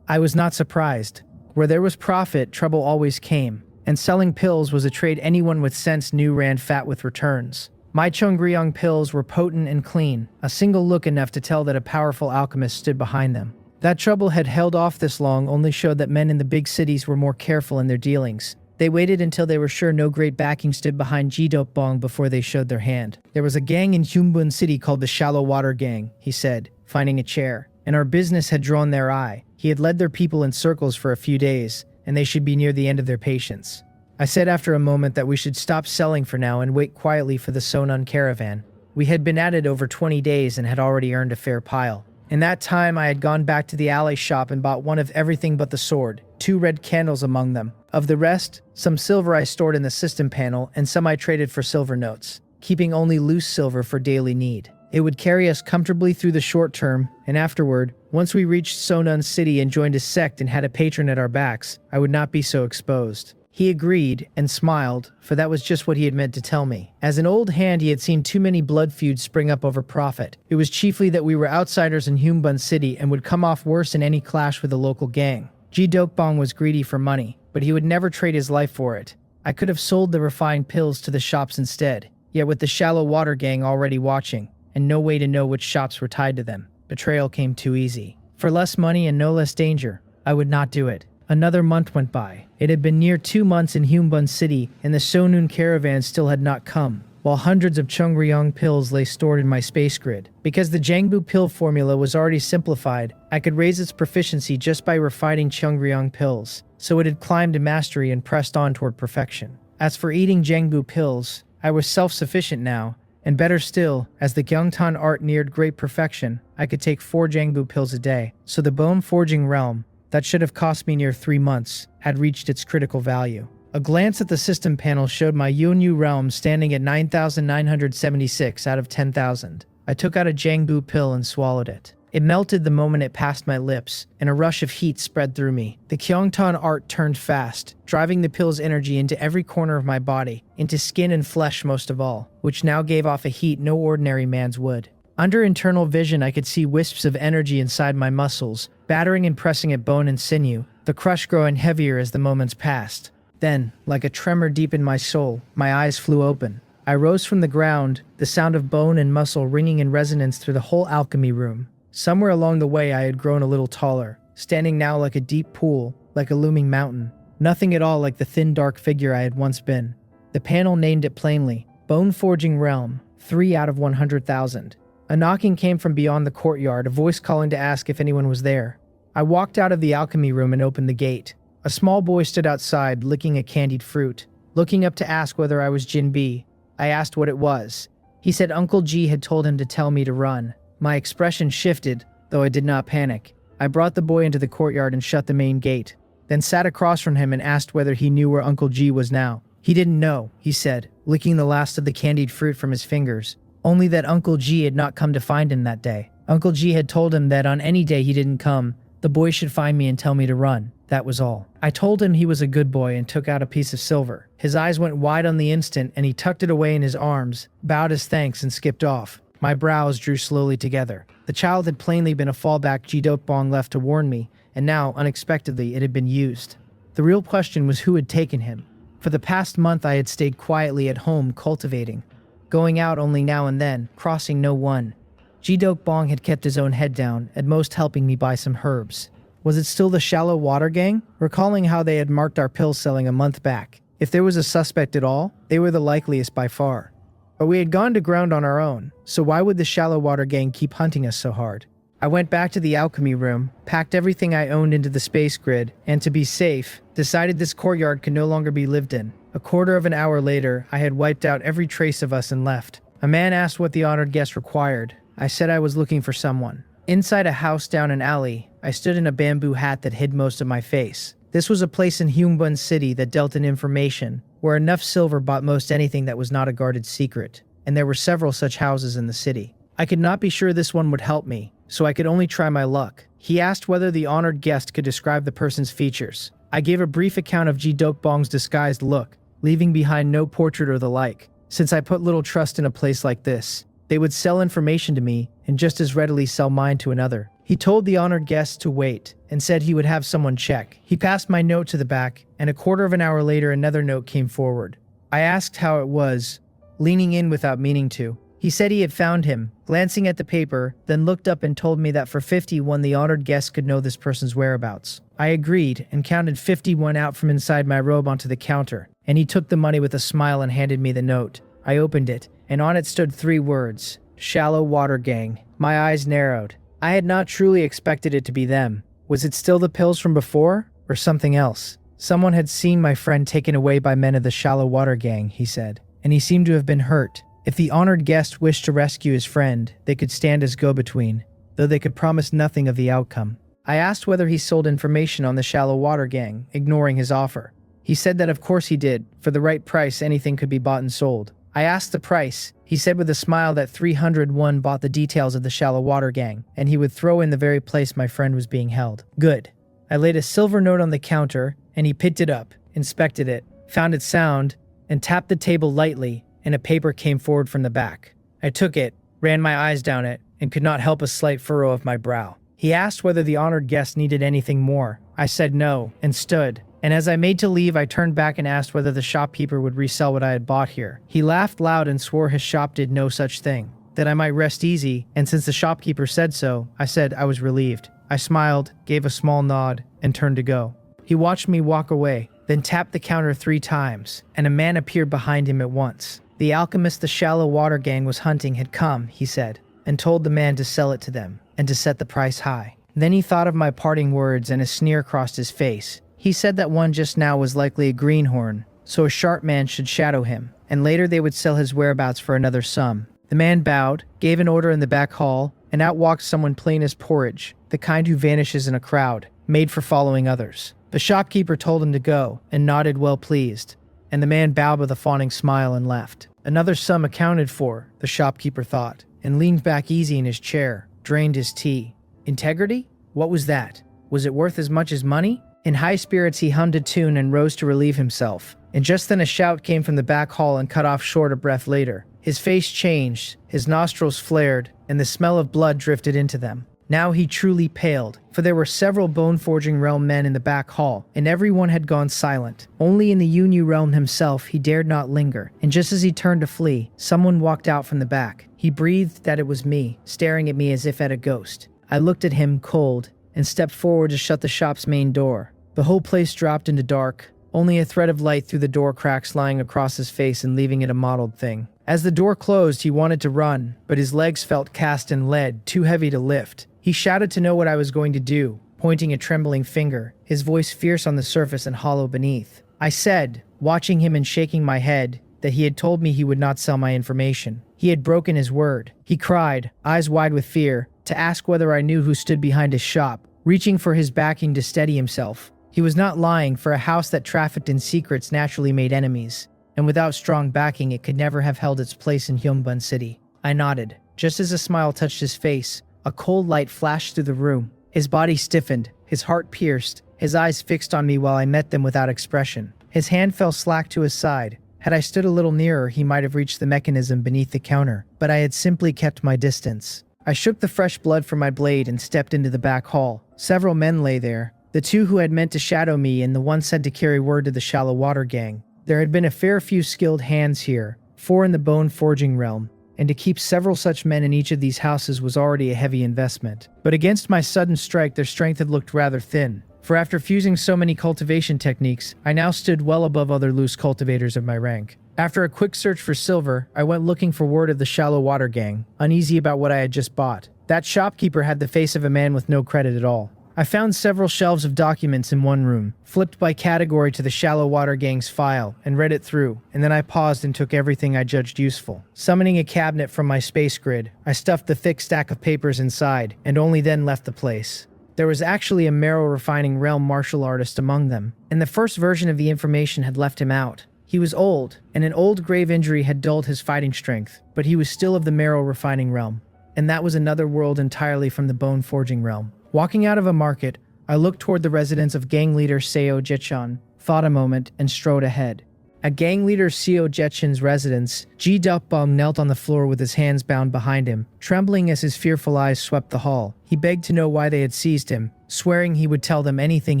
I was not surprised. Where there was profit, trouble always came, and selling pills was a trade anyone with sense knew ran fat with returns. My Chongryong pills were potent and clean, a single look enough to tell that a powerful alchemist stood behind them. That trouble had held off this long only showed that men in the big cities were more careful in their dealings. They waited until they were sure no great backing stood behind Jidopbong before they showed their hand. There was a gang in Yongbun City called the Shallow Water Gang, he said, finding a chair, and our business had drawn their eye. He had led their people in circles for a few days, and they should be near the end of their patience. I said after a moment that we should stop selling for now and wait quietly for the Sonon caravan. We had been at it over 20 days and had already earned a fair pile. In that time, I had gone back to the alley shop and bought one of everything but the sword, 2 red candles among them. Of the rest, some silver I stored in the system panel and some I traded for silver notes, keeping only loose silver for daily need. It would carry us comfortably through the short term, and afterward, once we reached Sonon City and joined a sect and had a patron at our backs, I would not be so exposed. He agreed and smiled, for that was just what he had meant to tell me. As an old hand, he had seen too many blood feuds spring up over profit. It was chiefly that we were outsiders in Yongbun City and would come off worse in any clash with the local gang. Ji Dokbong was greedy for money, but he would never trade his life for it. I could have sold the refined pills to the shops instead, yet with the Shallow Water Gang already watching, and no way to know which shops were tied to them, betrayal came too easy. For less money and no less danger, I would not do it. Another month went by. It had been near 2 months in Yongbun City, and the Sonun caravan still had not come, while hundreds of Chongryong pills lay stored in my space grid. Because the Jangbu pill formula was already simplified, I could raise its proficiency just by refining Chongryong pills, so it had climbed to mastery and pressed on toward perfection. As for eating Jangbu pills, I was self-sufficient now, and better still, as the Gyeongtan art neared great perfection, I could take 4 Jangbu pills a day, so the bone-forging realm, that should have cost me near 3 months, had reached its critical value. A glance at the system panel showed my Yunyu realm standing at 9,976 out of 10,000. I took out a Jiangbu pill and swallowed it. It melted the moment it passed my lips, and a rush of heat spread through me. The Kyongtan art turned fast, driving the pill's energy into every corner of my body, into skin and flesh most of all, which now gave off a heat no ordinary man's would. Under internal vision, I could see wisps of energy inside my muscles, battering and pressing at bone and sinew, the crush growing heavier as the moments passed. Then, like a tremor deep in my soul, my eyes flew open. I rose from the ground, the sound of bone and muscle ringing in resonance through the whole alchemy room. Somewhere along the way I had grown a little taller, standing now like a deep pool, like a looming mountain. Nothing at all like the thin dark figure I had once been. The panel named it plainly, Bone Forging Realm, 3 out of 100,000. A knocking came from beyond the courtyard, a voice calling to ask if anyone was there. I walked out of the alchemy room and opened the gate. A small boy stood outside, licking a candied fruit. Looking up to ask whether I was Jinbi, I asked what it was. He said Uncle G had told him to tell me to run. My expression shifted, though I did not panic. I brought the boy into the courtyard and shut the main gate, then sat across from him and asked whether he knew where Uncle G was now. He didn't know, he said, licking the last of the candied fruit from his fingers. Only that Uncle G had not come to find him that day. Uncle G had told him that on any day he didn't come, the boy should find me and tell me to run. That was all. I told him he was a good boy and took out a piece of silver. His eyes went wide on the instant and he tucked it away in his arms, bowed his thanks and skipped off. My brows drew slowly together. The child had plainly been a fallback Jidokbong left to warn me, and now, unexpectedly, it had been used. The real question was who had taken him. For the past month I had stayed quietly at home cultivating, going out only now and then, crossing no one. Jidokbong had kept his own head down, at most helping me buy some herbs. Was it still the Shallow Water Gang? Recalling how they had marked our pill selling a month back. If there was a suspect at all, they were the likeliest by far. But we had gone to ground on our own, so why would the Shallow Water Gang keep hunting us so hard? I went back to the alchemy room, packed everything I owned into the space grid, and to be safe, decided this courtyard could no longer be lived in. A quarter of an hour later, I had wiped out every trace of us and left. A man asked what the honored guest required. I said I was looking for someone. Inside a house down an alley, I stood in a bamboo hat that hid most of my face. This was a place in Hyungbun City that dealt in information, where enough silver bought most anything that was not a guarded secret, and there were several such houses in the city. I could not be sure this one would help me, so I could only try my luck. He asked whether the honored guest could describe the person's features. I gave a brief account of Jidokbong's disguised look, leaving behind no portrait or the like. Since I put little trust in a place like this, they would sell information to me and just as readily sell mine to another. He told the honored guest to wait and said he would have someone check. He passed my note to the back, and a quarter of an hour later another note came forward. I asked how it was, leaning in without meaning to. He said he had found him, glancing at the paper, then looked up and told me that for 51 the honored guest could know this person's whereabouts. I agreed and counted 51 out from inside my robe onto the counter, and he took the money with a smile and handed me the note. I opened it, and on it stood 3 words, Shallow Water Gang. My eyes narrowed. I had not truly expected it to be them. Was it still the pills from before, or something else? Someone had seen my friend taken away by men of the Shallow Water Gang, he said, and he seemed to have been hurt. If the honored guest wished to rescue his friend, they could stand as go-between, though they could promise nothing of the outcome. I asked whether he sold information on the Shallow Water Gang, ignoring his offer. He said that of course he did. For the right price, anything could be bought and sold. I asked the price. He said with a smile that 301 bought the details of the Shallow Water Gang, and he would throw in the very place my friend was being held. Good. I laid a silver note on the counter, and he picked it up, inspected it, found it sound, and tapped the table lightly, and a paper came forward from the back. I took it, ran my eyes down it, and could not help a slight furrow of my brow. He asked whether the honored guest needed anything more. I said no, and stood. And as I made to leave, I turned back and asked whether the shopkeeper would resell what I had bought here. He laughed loud and swore his shop did no such thing, that I might rest easy, and since the shopkeeper said so, I said I was relieved. I smiled, gave a small nod, and turned to go. He watched me walk away, then tapped the counter 3 times, and a man appeared behind him at once. The alchemist the Shallow Water Gang was hunting had come, he said, and told the man to sell it to them, and to set the price high. Then he thought of my parting words, and a sneer crossed his face. He said that one just now was likely a greenhorn, so a sharp man should shadow him, and later they would sell his whereabouts for another sum. The man bowed, gave an order in the back hall, and out walked someone plain as porridge, the kind who vanishes in a crowd. made for following others. The shopkeeper told him to go and nodded well pleased, and the man bowed with a fawning smile and left. Another sum accounted for, the shopkeeper thought, and leaned back easy in his chair, drained his tea. Integrity? What was that? Was it worth as much as money? In high spirits he hummed a tune and rose to relieve himself, and just then a shout came from the back hall and cut off short a breath later. His face changed, his nostrils flared, and the smell of blood drifted into them. Now he truly paled, for there were several bone-forging realm men in the back hall, and everyone had gone silent. Only in the Yu realm himself he dared not linger, and just as he turned to flee, someone walked out from the back. He breathed that it was me, staring at me as if at a ghost. I looked at him cold, and stepped forward to shut the shop's main door. The whole place dropped into dark, only a thread of light through the door cracks lying across his face and leaving it a mottled thing. As the door closed, he wanted to run, but his legs felt cast in lead, too heavy to lift. He shouted to know what I was going to do, pointing a trembling finger, his voice fierce on the surface and hollow beneath. I said, watching him and shaking my head, that he had told me he would not sell my information. He had broken his word. He cried, eyes wide with fear, to ask whether I knew who stood behind his shop, reaching for his backing to steady himself. He was not lying, for a house that trafficked in secrets naturally made enemies, and without strong backing it could never have held its place in Hyungbun City. I nodded. Just as a smile touched his face, a cold light flashed through the room. His body stiffened, his heart pierced, his eyes fixed on me while I met them without expression. His hand fell slack to his side. Had I stood a little nearer, he might have reached the mechanism beneath the counter, but I had simply kept my distance. I shook the fresh blood from my blade and stepped into the back hall. Several men lay there, the two who had meant to shadow me and the one sent to carry word to the Shallow Water Gang. There had been a fair few skilled hands here, 4 in the bone forging realm, and to keep several such men in each of these houses was already a heavy investment. But against my sudden strike, their strength had looked rather thin, for after fusing so many cultivation techniques, I now stood well above other loose cultivators of my rank. After a quick search for silver, I went looking for word of the Shallow Water Gang, uneasy about what I had just bought. That shopkeeper had the face of a man with no credit at all. I found several shelves of documents in one room, flipped by category to the Shallow Water Gang's file, and read it through, and then I paused and took everything I judged useful. Summoning a cabinet from my space grid, I stuffed the thick stack of papers inside, and only then left the place. There was actually a marrow refining realm martial artist among them, and the first version of the information had left him out. He was old, and an old grave injury had dulled his fighting strength, but he was still of the marrow refining realm, and that was another world entirely from the bone forging realm. Walking out of a market, I looked toward the residence of gang leader Seo Jechan, thought a moment, and strode ahead. At gang leader Seo Jechan's residence, Ji Dukbong knelt on the floor with his hands bound behind him, trembling as his fearful eyes swept the hall. He begged to know why they had seized him, swearing he would tell them anything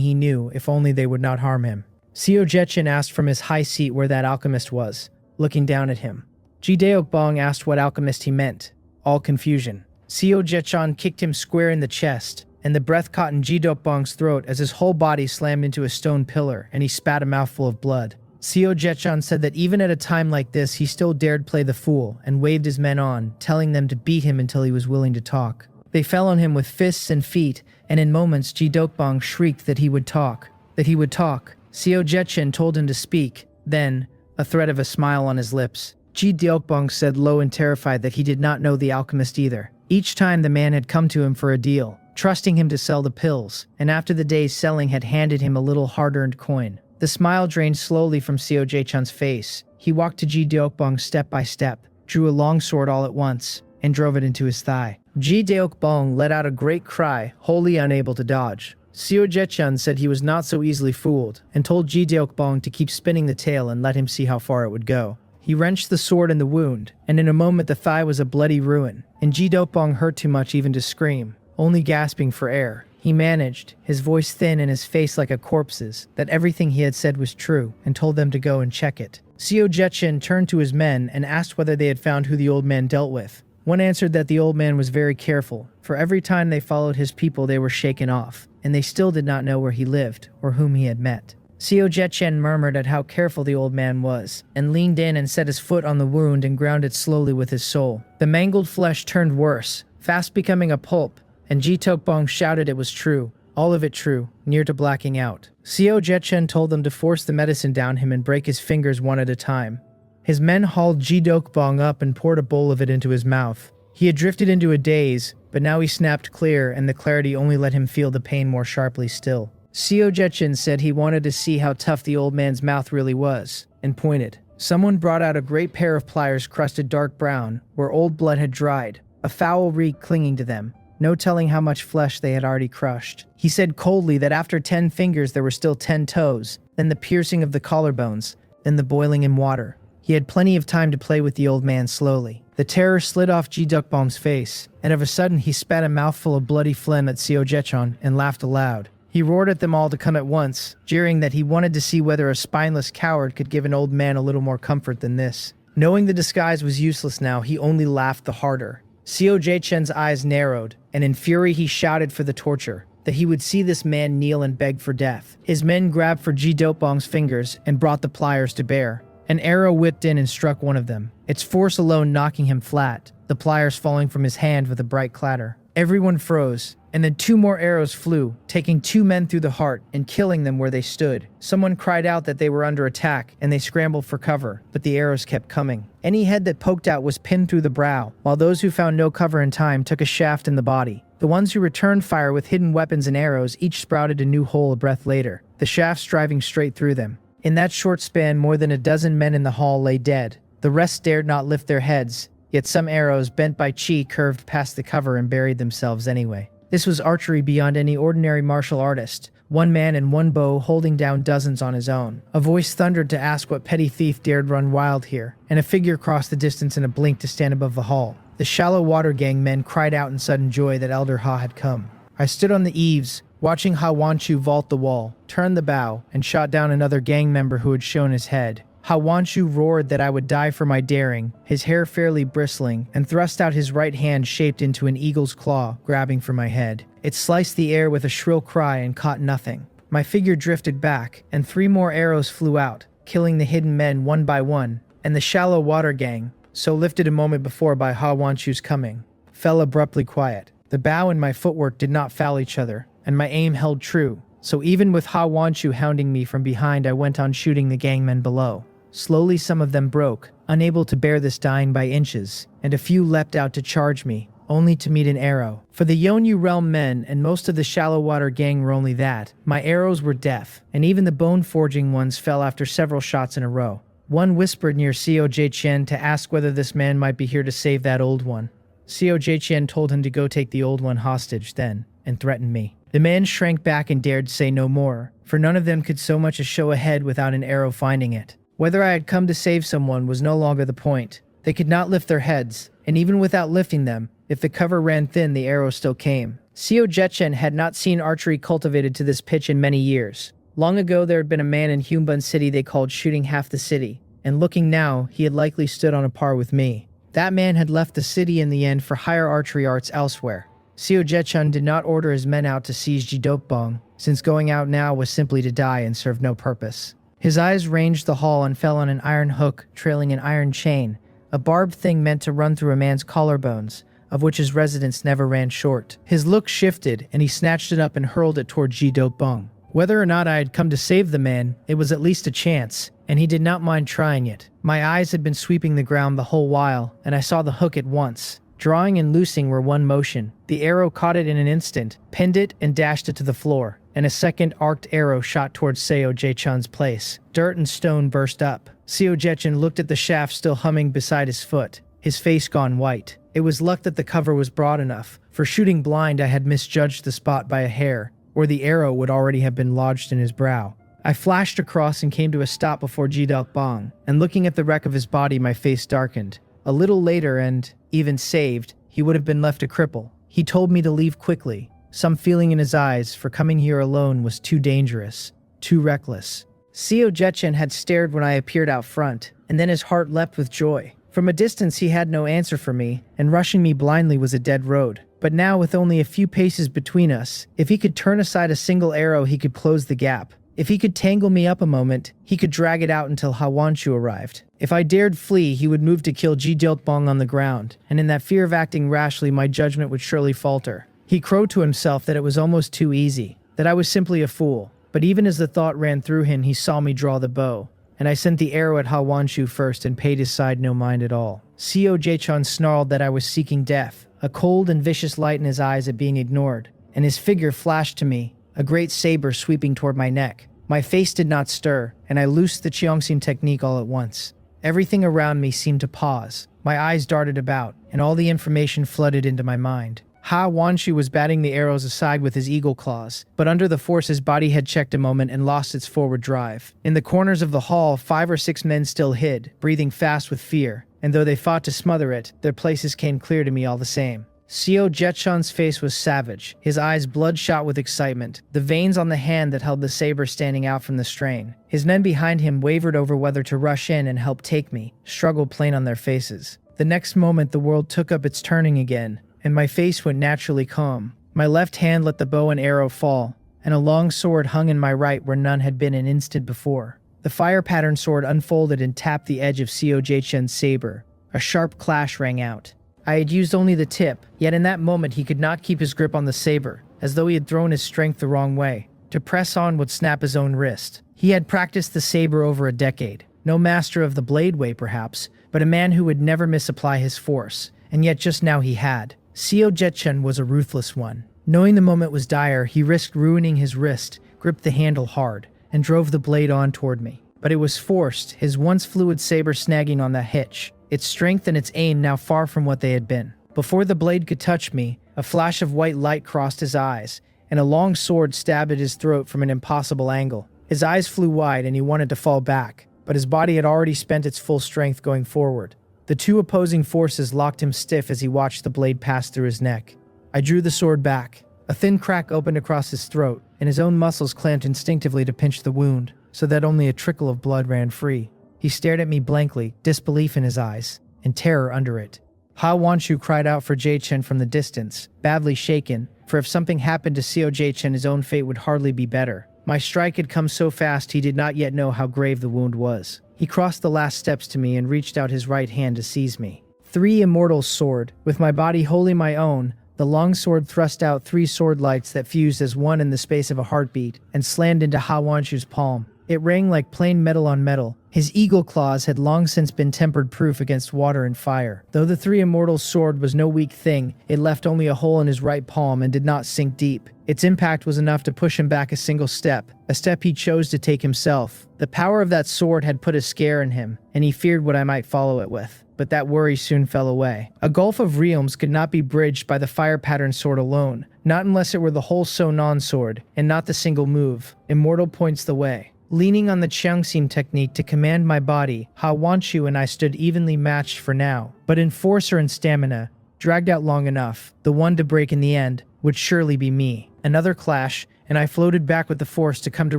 he knew if only they would not harm him. Seo Jechan asked from his high seat where that alchemist was, looking down at him. Ji Deokbong asked what alchemist he meant. All confusion. Seo Jechan kicked him square in the chest, and the breath caught in Ji Deokbong's throat as his whole body slammed into a stone pillar and he spat a mouthful of blood. Seo Jechan said that even at a time like this he still dared play the fool and waved his men on, telling them to beat him until he was willing to talk. They fell on him with fists and feet, and in moments Ji Deokbong shrieked that he would talk. Seo Jechan told him to speak. Then, a thread of a smile on his lips, Ji Deokbong said low and terrified that he did not know the alchemist either. Each time the man had come to him for a deal, trusting him to sell the pills, and after the day's selling had handed him a little hard-earned coin. The smile drained slowly from Seo Jechan's face. He walked to Ji Deokbong step by step, drew a long sword all at once, and drove it into his thigh. Ji Deokbong let out a great cry, wholly unable to dodge. Seo Jechan said he was not so easily fooled, and told Ji Deokbong to keep spinning the tail and let him see how far it would go. He wrenched the sword in the wound, and in a moment the thigh was a bloody ruin, and Ji Deokbong hurt too much even to scream, only gasping for air. He managed, his voice thin and his face like a corpse's, that everything he had said was true, and told them to go and check it. Seo Jechan turned to his men and asked whether they had found who the old man dealt with. One answered that the old man was very careful, for every time they followed his people they were shaken off, and they still did not know where he lived or whom he had met. Seo Jechan murmured at how careful the old man was, and leaned in and set his foot on the wound and ground it slowly with his soul. The mangled flesh turned worse, fast becoming a pulp, and Ji Deokbong shouted it was true, all of it true, near to blacking out. Seo Jechan told them to force the medicine down him and break his fingers one at a time. His men hauled Ji Deokbong up and poured a bowl of it into his mouth. He had drifted into a daze, but now he snapped clear, and the clarity only let him feel the pain more sharply still. Seo Jetchin said he wanted to see how tough the old man's mouth really was, and pointed. Someone brought out a great pair of pliers crusted dark brown, where old blood had dried, a foul reek clinging to them. No telling how much flesh they had already crushed. He said coldly that after 10 fingers there were still 10 toes, then the piercing of the collarbones, then the boiling in water. He had plenty of time to play with the old man slowly. The terror slid off Ji Dukbong's face, and of a sudden he spat a mouthful of bloody phlegm at Seo Jetchon and laughed aloud. He roared at them all to come at once, jeering that he wanted to see whether a spineless coward could give an old man a little more comfort than this. Knowing the disguise was useless now, he only laughed the harder. Seo Jaechen's eyes narrowed, and in fury he shouted for the torture, that he would see this man kneel and beg for death. His men grabbed for Ji Dopong's fingers and brought the pliers to bear. An arrow whipped in and struck one of them, its force alone knocking him flat, the pliers falling from his hand with a bright clatter. Everyone froze, and then 2 more arrows flew, taking 2 men through the heart and killing them where they stood. Someone cried out that they were under attack, and they scrambled for cover, but the arrows kept coming. Any head that poked out was pinned through the brow, while those who found no cover in time took a shaft in the body. The ones who returned fire with hidden weapons and arrows each sprouted a new hole a breath later, the shafts driving straight through them. In that short span, more than a dozen men in the hall lay dead. The rest dared not lift their heads, yet some arrows bent by chi curved past the cover and buried themselves anyway. This was archery beyond any ordinary martial artist, 1 man and 1 bow holding down dozens on his own. A voice thundered to ask what petty thief dared run wild here, and a figure crossed the distance in a blink to stand above the hall. The shallow water gang men cried out in sudden joy that Elder Ha had come. I stood on the eaves, watching Ha Wanchu vault the wall, turn the bow, and shot down another gang member who had shown his head. Ha Wanchu roared that I would die for my daring, his hair fairly bristling, and thrust out his right hand shaped into an eagle's claw, grabbing for my head. It sliced the air with a shrill cry and caught nothing. My figure drifted back, and 3 more arrows flew out, killing the hidden men one by one, and the shallow water gang, so lifted a moment before by Ha Wanchu's coming, fell abruptly quiet. The bow and my footwork did not foul each other, and my aim held true, so even with Ha Wanchu hounding me from behind I went on shooting the gangmen below. Slowly some of them broke, unable to bear this dying by inches, and a few leapt out to charge me, only to meet an arrow. For the Yonyu realm men and most of the shallow water gang were only that. My arrows were deaf, and even the bone-forging ones fell after several shots in a row. One whispered near Seo Jaechien to ask whether this man might be here to save that old one. Seo Jaechien told him to go take the old one hostage then, and threatened me. The man shrank back and dared say no more, for none of them could so much as show a head without an arrow finding it. Whether I had come to save someone was no longer the point. They could not lift their heads, and even without lifting them, if the cover ran thin, the arrow still came. Seo Jetchen had not seen archery cultivated to this pitch in many years. Long ago there had been a man in Humbun City they called shooting half the city, and looking now, he had likely stood on a par with me. That man had left the city in the end for higher archery arts elsewhere. Seo Jetchun did not order his men out to seize Jidokbong, since going out now was simply to die and served no purpose. His eyes ranged the hall and fell on an iron hook trailing an iron chain, a barbed thing meant to run through a man's collarbones, of which his residence never ran short. His look shifted, and he snatched it up and hurled it toward Jidokbong. Whether or not I had come to save the man, it was at least a chance, and he did not mind trying it. My eyes had been sweeping the ground the whole while, and I saw the hook at once. Drawing and loosing were one motion. The arrow caught it in an instant, pinned it, and dashed it to the floor, and a second arced arrow shot towards Seo Jaechun's place. Dirt and stone burst up. Seo Jaechun looked at the shaft still humming beside his foot, his face gone white. It was luck that the cover was broad enough. For shooting blind, I had misjudged the spot by a hair, or the arrow would already have been lodged in his brow. I flashed across and came to a stop before Jidokbong, and looking at the wreck of his body, my face darkened. A little later, and, even saved, he would have been left a cripple. He told me to leave quickly, some feeling in his eyes, for coming here alone was too dangerous, too reckless. Seo Jetchen had stared when I appeared out front, and then his heart leapt with joy. From a distance he had no answer for me, and rushing me blindly was a dead road. But now, with only a few paces between us, if he could turn aside a single arrow, he could close the gap. If he could tangle me up a moment, he could drag it out until Hawanshu arrived. If I dared flee, he would move to kill Jidokbong on the ground, and in that fear of acting rashly, my judgment would surely falter. He crowed to himself that it was almost too easy, that I was simply a fool. But even as the thought ran through him, he saw me draw the bow, and I sent the arrow at Hawanshu first and paid his side no mind at all. Seo Jaechun snarled that I was seeking death, a cold and vicious light in his eyes at being ignored, and his figure flashed to me, a great saber sweeping toward my neck. My face did not stir, and I loosed the Cheongsim technique all at once. Everything around me seemed to pause. My eyes darted about, and all the information flooded into my mind. Ha Wanshu was batting the arrows aside with his eagle claws, but under the force his body had checked a moment and lost its forward drive. In the corners of the hall, 5 or 6 men still hid, breathing fast with fear, and though they fought to smother it, their places came clear to me all the same. Seo Jetchon's face was savage, his eyes bloodshot with excitement, the veins on the hand that held the saber standing out from the strain. His men behind him wavered over whether to rush in and help take me, struggle plain on their faces. The next moment the world took up its turning again, and my face went naturally calm. My left hand let the bow and arrow fall, and a long sword hung in my right where none had been an instant before. The fire pattern sword unfolded and tapped the edge of Seo Jaechen's saber. A sharp clash rang out. I had used only the tip, yet in that moment he could not keep his grip on the saber, as though he had thrown his strength the wrong way. To press on would snap his own wrist. He had practiced the saber over a decade. No master of the blade way, perhaps, but a man who would never misapply his force, and yet just now he had. Seo Jaechen was a ruthless one. Knowing the moment was dire, he risked ruining his wrist, gripped the handle hard, and drove the blade on toward me. But it was forced, his once fluid saber snagging on the hitch, its strength and its aim now far from what they had been. Before the blade could touch me, a flash of white light crossed his eyes, and a long sword stabbed at his throat from an impossible angle. His eyes flew wide and he wanted to fall back, but his body had already spent its full strength going forward. The two opposing forces locked him stiff as he watched the blade pass through his neck. I drew the sword back. A thin crack opened across his throat, and his own muscles clamped instinctively to pinch the wound, so that only a trickle of blood ran free. He stared at me blankly, disbelief in his eyes, and terror under it. Ha Wanshu cried out for Jaechen from the distance, badly shaken, for if something happened to Seo Jaechen his own fate would hardly be better. My strike had come so fast he did not yet know how grave the wound was. He crossed the last steps to me and reached out his right hand to seize me. 3 Immortals sword, with my body wholly my own, the long sword thrust out 3 sword lights that fused as one in the space of a heartbeat, and slammed into Ha Wanshu's palm. It rang like plain metal on metal. His eagle claws had long since been tempered proof against water and fire. Though the 3 Immortals sword was no weak thing, it left only a hole in his right palm and did not sink deep. Its impact was enough to push him back a single step, a step he chose to take himself. The power of that sword had put a scare in him, and he feared what I might follow it with. But that worry soon fell away. A gulf of realms could not be bridged by the fire pattern sword alone, not unless it were the whole Sonon sword, and not the single move. Immortal points the way. Leaning on the Cheongsim technique to command my body, Ha Wanshu and I stood evenly matched for now. But in force or in stamina, dragged out long enough, the one to break in the end would surely be me. Another clash, and I floated back with the force to come to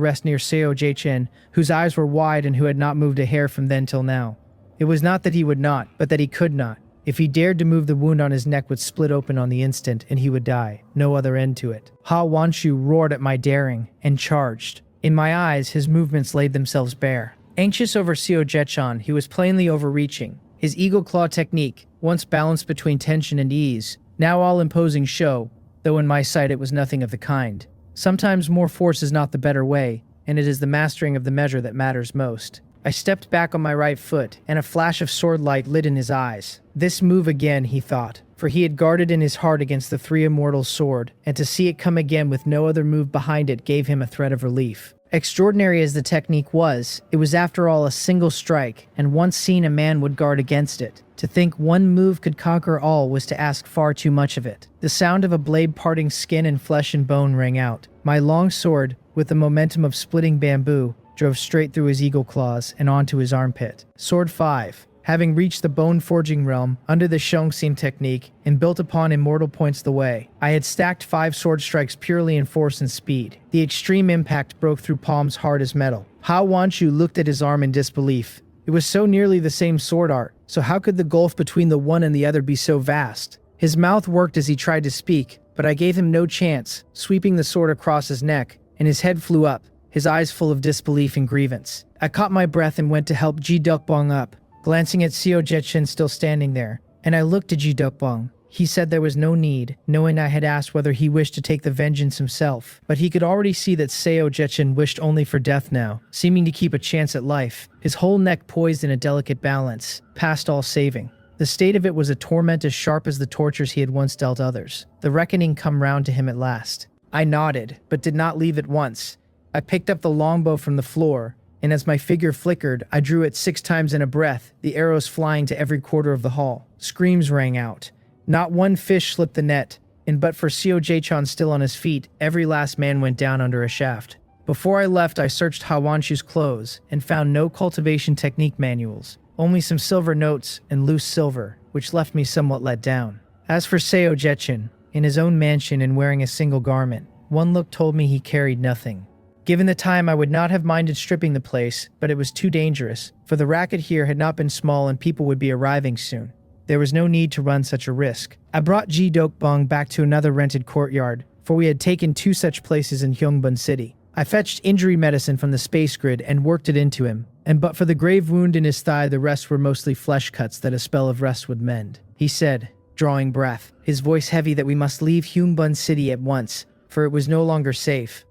rest near Seo Jaechen, whose eyes were wide and who had not moved a hair from then till now. It was not that he would not, but that he could not. If he dared to move, the wound on his neck would split open on the instant, and he would die. No other end to it. Ha Wanshu roared at my daring, and charged. In my eyes, his movements laid themselves bare. Anxious over Seo Jaechen, he was plainly overreaching. His eagle claw technique, once balanced between tension and ease, now all imposing show, though in my sight it was nothing of the kind. Sometimes more force is not the better way, and it is the mastering of the measure that matters most. I stepped back on my right foot, and a flash of sword light lit in his eyes. This move again, he thought, for he had guarded in his heart against the 3 Immortals sword, and to see it come again with no other move behind it gave him a thread of relief. Extraordinary as the technique was, it was after all a single strike, and once seen a man would guard against it. To think one move could conquer all was to ask far too much of it. The sound of a blade parting skin and flesh and bone rang out. My long sword, with the momentum of splitting bamboo, drove straight through his eagle claws and onto his armpit. Sword 5. Having reached the bone-forging realm under the Cheongsim technique and built upon immortal points the way, I had stacked 5 sword strikes purely in force and speed. The extreme impact broke through palms hard as metal. Ha Wanshu looked at his arm in disbelief. It was so nearly the same sword art, so how could the gulf between the one and the other be so vast? His mouth worked as he tried to speak, but I gave him no chance, sweeping the sword across his neck, and his head flew up, his eyes full of disbelief and grievance. I caught my breath and went to help Ji Dukbong up, glancing at Seo Jaechen still standing there, and I looked at Ji Dukbong. He said there was no need, knowing I had asked whether he wished to take the vengeance himself, but he could already see that Seo Jaechen wished only for death now, seeming to keep a chance at life, his whole neck poised in a delicate balance, past all saving. The state of it was a torment as sharp as the tortures he had once dealt others. The reckoning come round to him at last. I nodded, but did not leave at once. I picked up the longbow from the floor, and as my figure flickered, I drew it 6 times in a breath, the arrows flying to every quarter of the hall. Screams rang out. Not one fish slipped the net, and but for Seo-jae-chan still on his feet, every last man went down under a shaft. Before I left, I searched Hawanshu's clothes, and found no cultivation technique manuals, only some silver notes and loose silver, which left me somewhat let down. As for Seo-jae-chan, in his own mansion and wearing a single garment, one look told me he carried nothing. Given the time, I would not have minded stripping the place, but it was too dangerous, for the racket here had not been small and people would be arriving soon. There was no need to run such a risk. I brought Ji Dokbong back to another rented courtyard, for we had taken 2 such places in Gyeongbun City. I fetched injury medicine from the space grid and worked it into him, and but for the grave wound in his thigh, the rest were mostly flesh cuts that a spell of rest would mend. He said, drawing breath, his voice heavy, that we must leave Gyeongbun City at once, for it was no longer safe.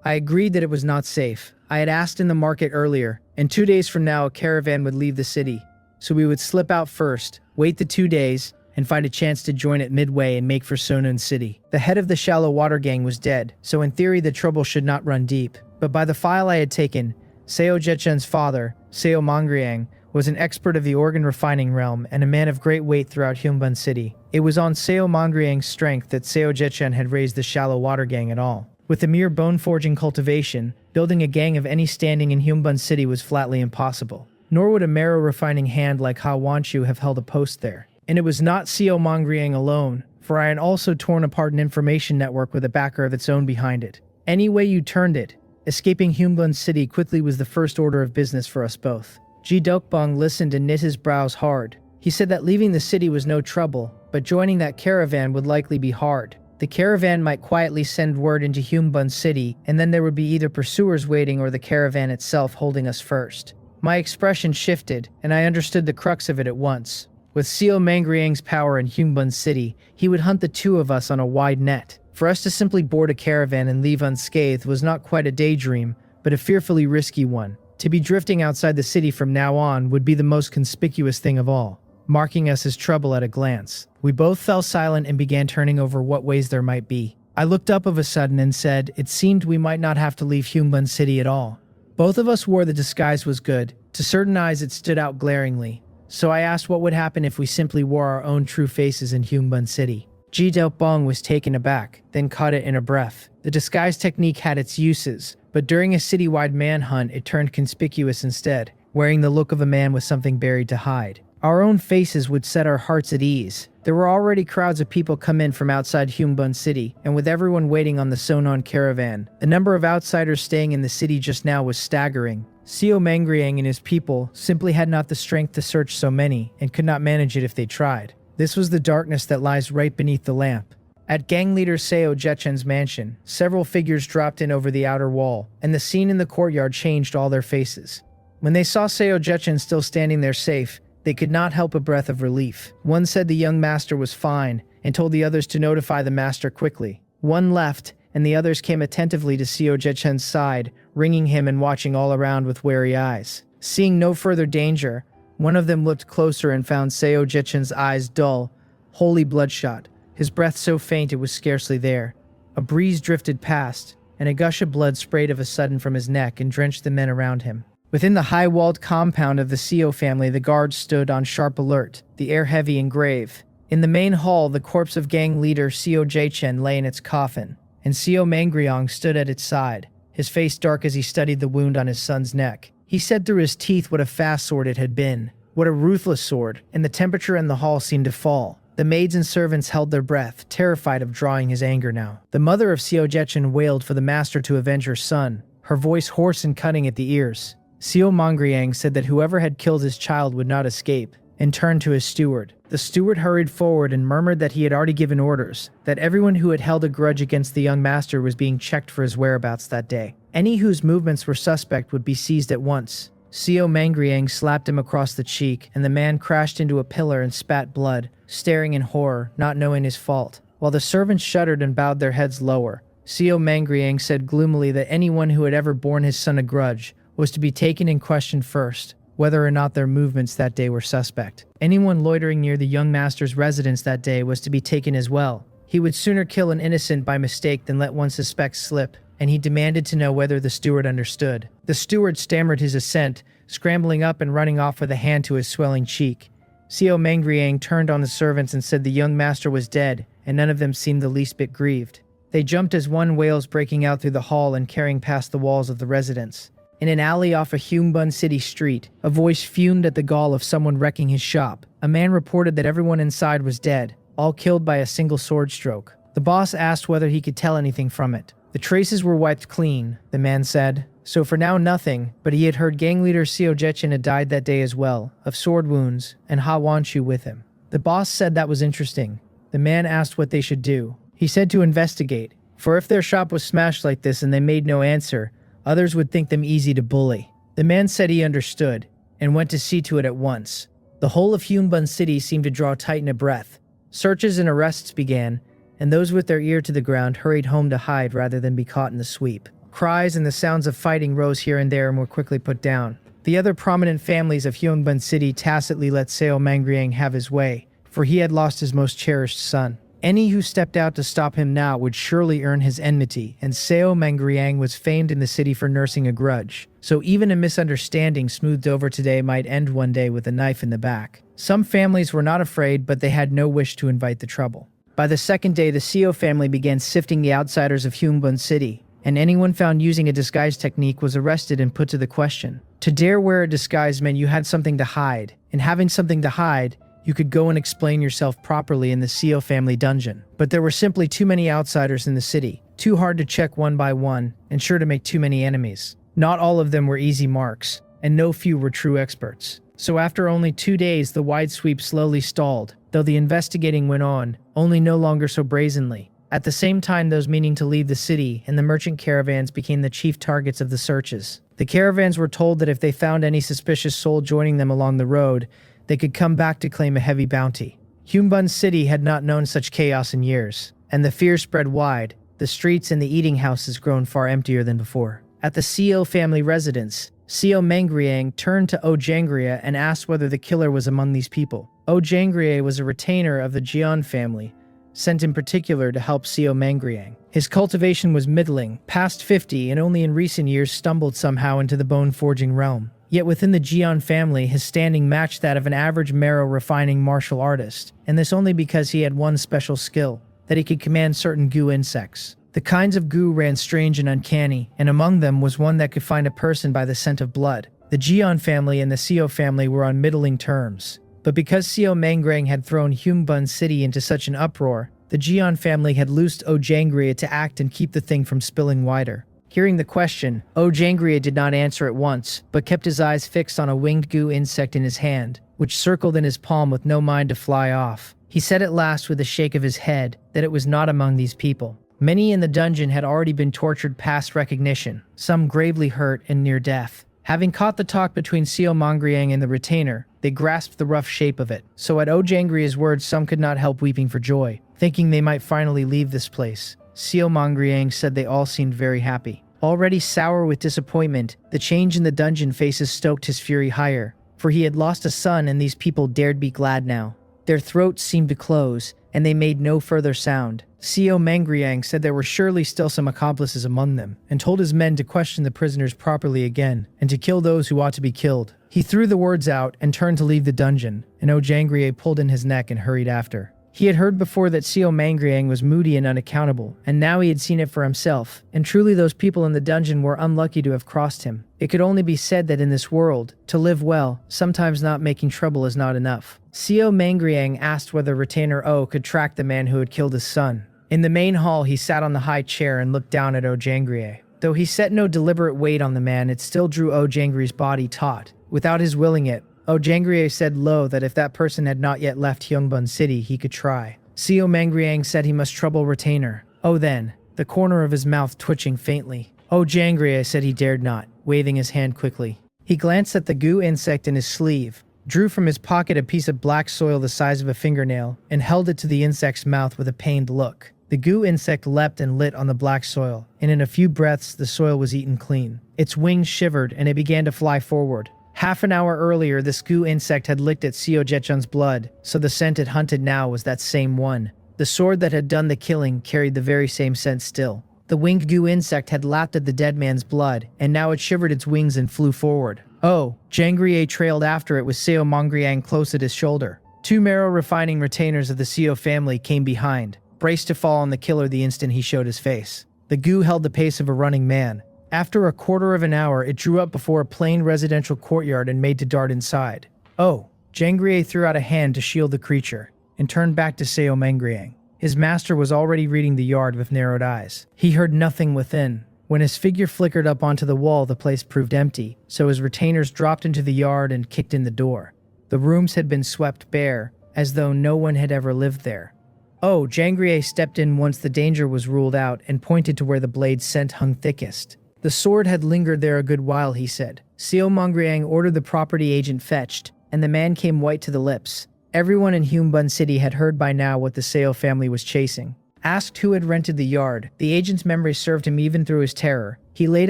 I agreed that it was not safe. I had asked in the market earlier, and 2 days from now a caravan would leave the city. So we would slip out first, wait the 2 days, and find a chance to join it midway and make for Sonun City. The head of the shallow water gang was dead, so in theory the trouble should not run deep. But by the file I had taken, Seo-jae-chan's father, Seo Mangryang, was an expert of the organ refining realm and a man of great weight throughout Gyeongbun City. It was on Seo Mangryang's strength that Seo-jae-chan had raised the shallow water gang at all. With a mere bone-forging cultivation, building a gang of any standing in Gyeongbun City was flatly impossible. Nor would a marrow refining hand like Ha Wanshu have held a post there. And it was not Seo Mangryang alone, for I had also torn apart an information network with a backer of its own behind it. Any way you turned it, escaping Gyeongbun City quickly was the first order of business for us both. Ji Dokbong listened and knit his brows hard. He said that leaving the city was no trouble, but joining that caravan would likely be hard. The caravan might quietly send word into Gyeongbun City, and then there would be either pursuers waiting or the caravan itself holding us first. My expression shifted, and I understood the crux of it at once. With Seo Mangryang's power in Gyeongbun City, he would hunt the 2 of us on a wide net. For us to simply board a caravan and leave unscathed was not quite a daydream, but a fearfully risky one. To be drifting outside the city from now on would be the most conspicuous thing of all, marking us as trouble at a glance. We both fell silent and began turning over what ways there might be. I looked up of a sudden and said it seemed we might not have to leave Gyeongbun City at all. Both of us wore the disguise was good. To certain eyes it stood out glaringly. So I asked what would happen if we simply wore our own true faces in Gyeongbun City. Ji Dokbong was taken aback, then caught it in a breath. The disguise technique had its uses, but during a citywide manhunt it turned conspicuous instead, wearing the look of a man with something buried to hide. Our own faces would set our hearts at ease. There were already crowds of people come in from outside Gyeongbun City, and with everyone waiting on the Sonun caravan, the number of outsiders staying in the city just now was staggering. Seo Mangryang and his people simply had not the strength to search so many, and could not manage it if they tried. This was the darkness that lies right beneath the lamp. At gang leader Seo-jae-chan's mansion, several figures dropped in over the outer wall, and the scene in the courtyard changed all their faces. When they saw Seo-jae-chan still standing there safe, they could not help a breath of relief. One said the young master was fine, and told the others to notify the master quickly. One left, and the others came attentively to Seo-jae-chan's side, ringing him and watching all around with wary eyes. Seeing no further danger, one of them looked closer and found Seo-jae-chan's eyes dull, wholly bloodshot, his breath so faint it was scarcely there. A breeze drifted past, and a gush of blood sprayed of a sudden from his neck and drenched the men around him. Within the high-walled compound of the Seo family, the guards stood on sharp alert, the air heavy and grave. In the main hall, the corpse of gang leader Seo-jae-chan lay in its coffin, and Seo Mangryang stood at its side, his face dark as he studied the wound on his son's neck. He said through his teeth what a fast sword it had been, what a ruthless sword, and the temperature in the hall seemed to fall. The maids and servants held their breath, terrified of drawing his anger now. The mother of Seo-jae-chan wailed for the master to avenge her son, her voice hoarse and cutting at the ears. Seo Mangryang said that whoever had killed his child would not escape, and turned to his steward. The steward hurried forward and murmured that he had already given orders, that everyone who had held a grudge against the young master was being checked for his whereabouts that day. Any whose movements were suspect would be seized at once. Seo Mangryang slapped him across the cheek, and the man crashed into a pillar and spat blood, staring in horror, not knowing his fault. While the servants shuddered and bowed their heads lower, Seo Mangryang said gloomily that anyone who had ever borne his son a grudge was to be taken and questioned first. whether or not their movements that day were suspect. Anyone loitering near the young master's residence that day was to be taken as well. He would sooner kill an innocent by mistake than let one suspect slip, and he demanded to know whether the steward understood. The steward stammered his assent, scrambling up and running off with a hand to his swelling cheek. Seo Mangriang turned on the servants and said the young master was dead, and none of them seemed the least bit grieved. They jumped as one wails breaking out through the hall and carrying past the walls of the residence. In an alley off a Hyungbun City street, a voice fumed at the gall of someone wrecking his shop. A man reported that everyone inside was dead, all killed by a single sword stroke. The boss asked whether he could tell anything from it. The traces were wiped clean, the man said. So for now nothing, but he had heard gang leader Seo Jetchin had died that day as well, of sword wounds, and Ha Wanshu with him. The boss said that was interesting. The man asked what they should do. He said to investigate, for if their shop was smashed like this and they made no answer, others would think them easy to bully. The man said he understood, and went to see to it at once. The whole of Hyungbun City seemed to draw tight in a breath. Searches and arrests began, and those with their ear to the ground hurried home to hide rather than be caught in the sweep. Cries and the sounds of fighting rose here and there and were quickly put down. The other prominent families of Hyungbun City tacitly let Seo Mangriang have his way, for he had lost his most cherished son. Any who stepped out to stop him now would surely earn his enmity, and Seo Mangriang was famed in the city for nursing a grudge. So even a misunderstanding smoothed over today might end one day with a knife in the back. Some families were not afraid, but they had no wish to invite the trouble. By the second day, the Seo family began sifting the outsiders of Hyungbun City, and anyone found using a disguise technique was arrested and put to the question. To dare wear a disguise meant you had something to hide, and having something to hide, you could go and explain yourself properly in the Seo family dungeon. But there were simply too many outsiders in the city, too hard to check one by one, and sure to make too many enemies. Not all of them were easy marks, and no few were true experts. So after only 2 days, the wide sweep slowly stalled, though the investigating went on, only no longer so brazenly. At the same time, those meaning to leave the city and the merchant caravans became the chief targets of the searches. The caravans were told that if they found any suspicious soul joining them along the road, they could come back to claim a heavy bounty. Hyungbun City had not known such chaos in years, and the fear spread wide. The streets and the eating houses grown far emptier than before. At the Seo family residence, Seo Mangriang turned to O Jangria and asked whether the killer was among these people. O Jangria was a retainer of the Jian family, sent in particular to help Seo Mangriang. His cultivation was middling, past 50, and only in recent years stumbled somehow into the bone-forging realm. Yet within the Jian family, his standing matched that of an average marrow-refining martial artist, and this only because he had one special skill, that he could command certain goo insects. The kinds of goo ran strange and uncanny, and among them was one that could find a person by the scent of blood. The Jian family and the Seo family were on middling terms, but because Seo Mangriang had thrown Hyungbun City into such an uproar, the Jian family had loosed O Jangria to act and keep the thing from spilling wider. Hearing the question, O Jangria did not answer at once, but kept his eyes fixed on a winged goo insect in his hand, which circled in his palm with no mind to fly off. He said at last with a shake of his head that it was not among these people. Many in the dungeon had already been tortured past recognition, some gravely hurt and near death. Having caught the talk between Seo Mangriang and the retainer, they grasped the rough shape of it. So at O Jangria's words, some could not help weeping for joy, thinking they might finally leave this place. Seo Mangriang said they all seemed very happy. Already sour with disappointment, the change in the dungeon faces stoked his fury higher, for he had lost a son and these people dared be glad now. Their throats seemed to close, and they made no further sound. Seo Mangriang said there were surely still some accomplices among them, and told his men to question the prisoners properly again, and to kill those who ought to be killed. He threw the words out and turned to leave the dungeon, and O Jangria pulled in his neck and hurried after. He had heard before that Seo Mangriang was moody and unaccountable, and now he had seen it for himself, and truly those people in the dungeon were unlucky to have crossed him. It could only be said that in this world, to live well, sometimes not making trouble is not enough. Seo Mangriang asked whether Retainer O could track the man who had killed his son. In the main hall, he sat on the high chair and looked down at O Jangria. Though he set no deliberate weight on the man, it still drew O Jangria's body taut. Without his willing it, O Jangria said low that if that person had not yet left Hyungbun City, he could try. Seo Mangriang said he must trouble Retainer. Oh then, the corner of his mouth twitching faintly. O Jangria said he dared not, waving his hand quickly. He glanced at the goo insect in his sleeve, drew from his pocket a piece of black soil the size of a fingernail, and held it to the insect's mouth with a pained look. The goo insect leapt and lit on the black soil, and in a few breaths the soil was eaten clean. Its wings shivered and it began to fly forward. Half an hour earlier, this goo insect had licked at Seo Jechun's blood, so the scent it hunted now was that same one. The sword that had done the killing carried the very same scent still. The winged goo insect had lapped at the dead man's blood, and now it shivered its wings and flew forward. Oh, Jangrier trailed after it with Seo Mangriang close at his shoulder. 2 marrow-refining retainers of the Seo family came behind, braced to fall on the killer the instant he showed his face. The goo held the pace of a running man. After a quarter of an hour, it drew up before a plain residential courtyard and made to dart inside. Oh, Jangrier threw out a hand to shield the creature, and turned back to Seo Mangriang. His master was already reading the yard with narrowed eyes. He heard nothing within. When his figure flickered up onto the wall, the place proved empty, so his retainers dropped into the yard and kicked in the door. The rooms had been swept bare, as though no one had ever lived there. Oh, Jangrier stepped in once the danger was ruled out and pointed to where the blade's scent hung thickest. The sword had lingered there a good while, he said. Seo Mangriang ordered the property agent fetched, and the man came white to the lips. Everyone in Humbun City had heard by now what the Seo family was chasing. Asked who had rented the yard, the agent's memory served him even through his terror. He laid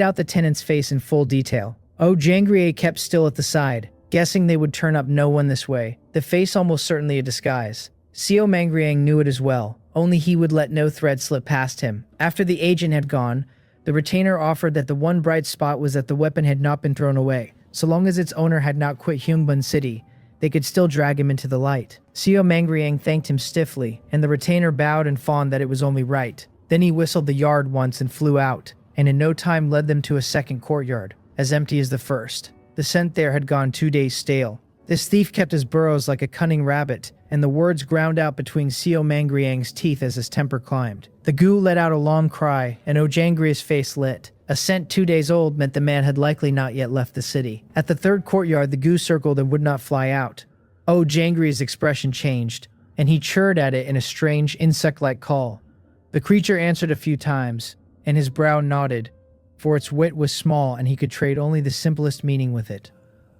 out the tenant's face in full detail. Oh, Jangrier kept still at the side, guessing they would turn up no one this way, the face almost certainly a disguise. Seo Mangriang knew it as well, only he would let no thread slip past him. After the agent had gone, the retainer offered that the one bright spot was that the weapon had not been thrown away. So long as its owner had not quit Humbun City, they could still drag him into the light. Seo Mangriang thanked him stiffly, and the retainer bowed and fawned that it was only right. Then he whistled the yard once and flew out, and in no time led them to a second courtyard, as empty as the first. The scent there had gone 2 days stale. This thief kept his burrows like a cunning rabbit, and the words ground out between Seo Mangriang's teeth as his temper climbed. The goo let out a long cry, and Ojangri's face lit. A scent 2 days old meant the man had likely not yet left the city. At the third courtyard, the goo circled and would not fly out. Ojangri's expression changed, and he chirred at it in a strange, insect-like call. The creature answered a few times, and his brow nodded, for its wit was small and he could trade only the simplest meaning with it.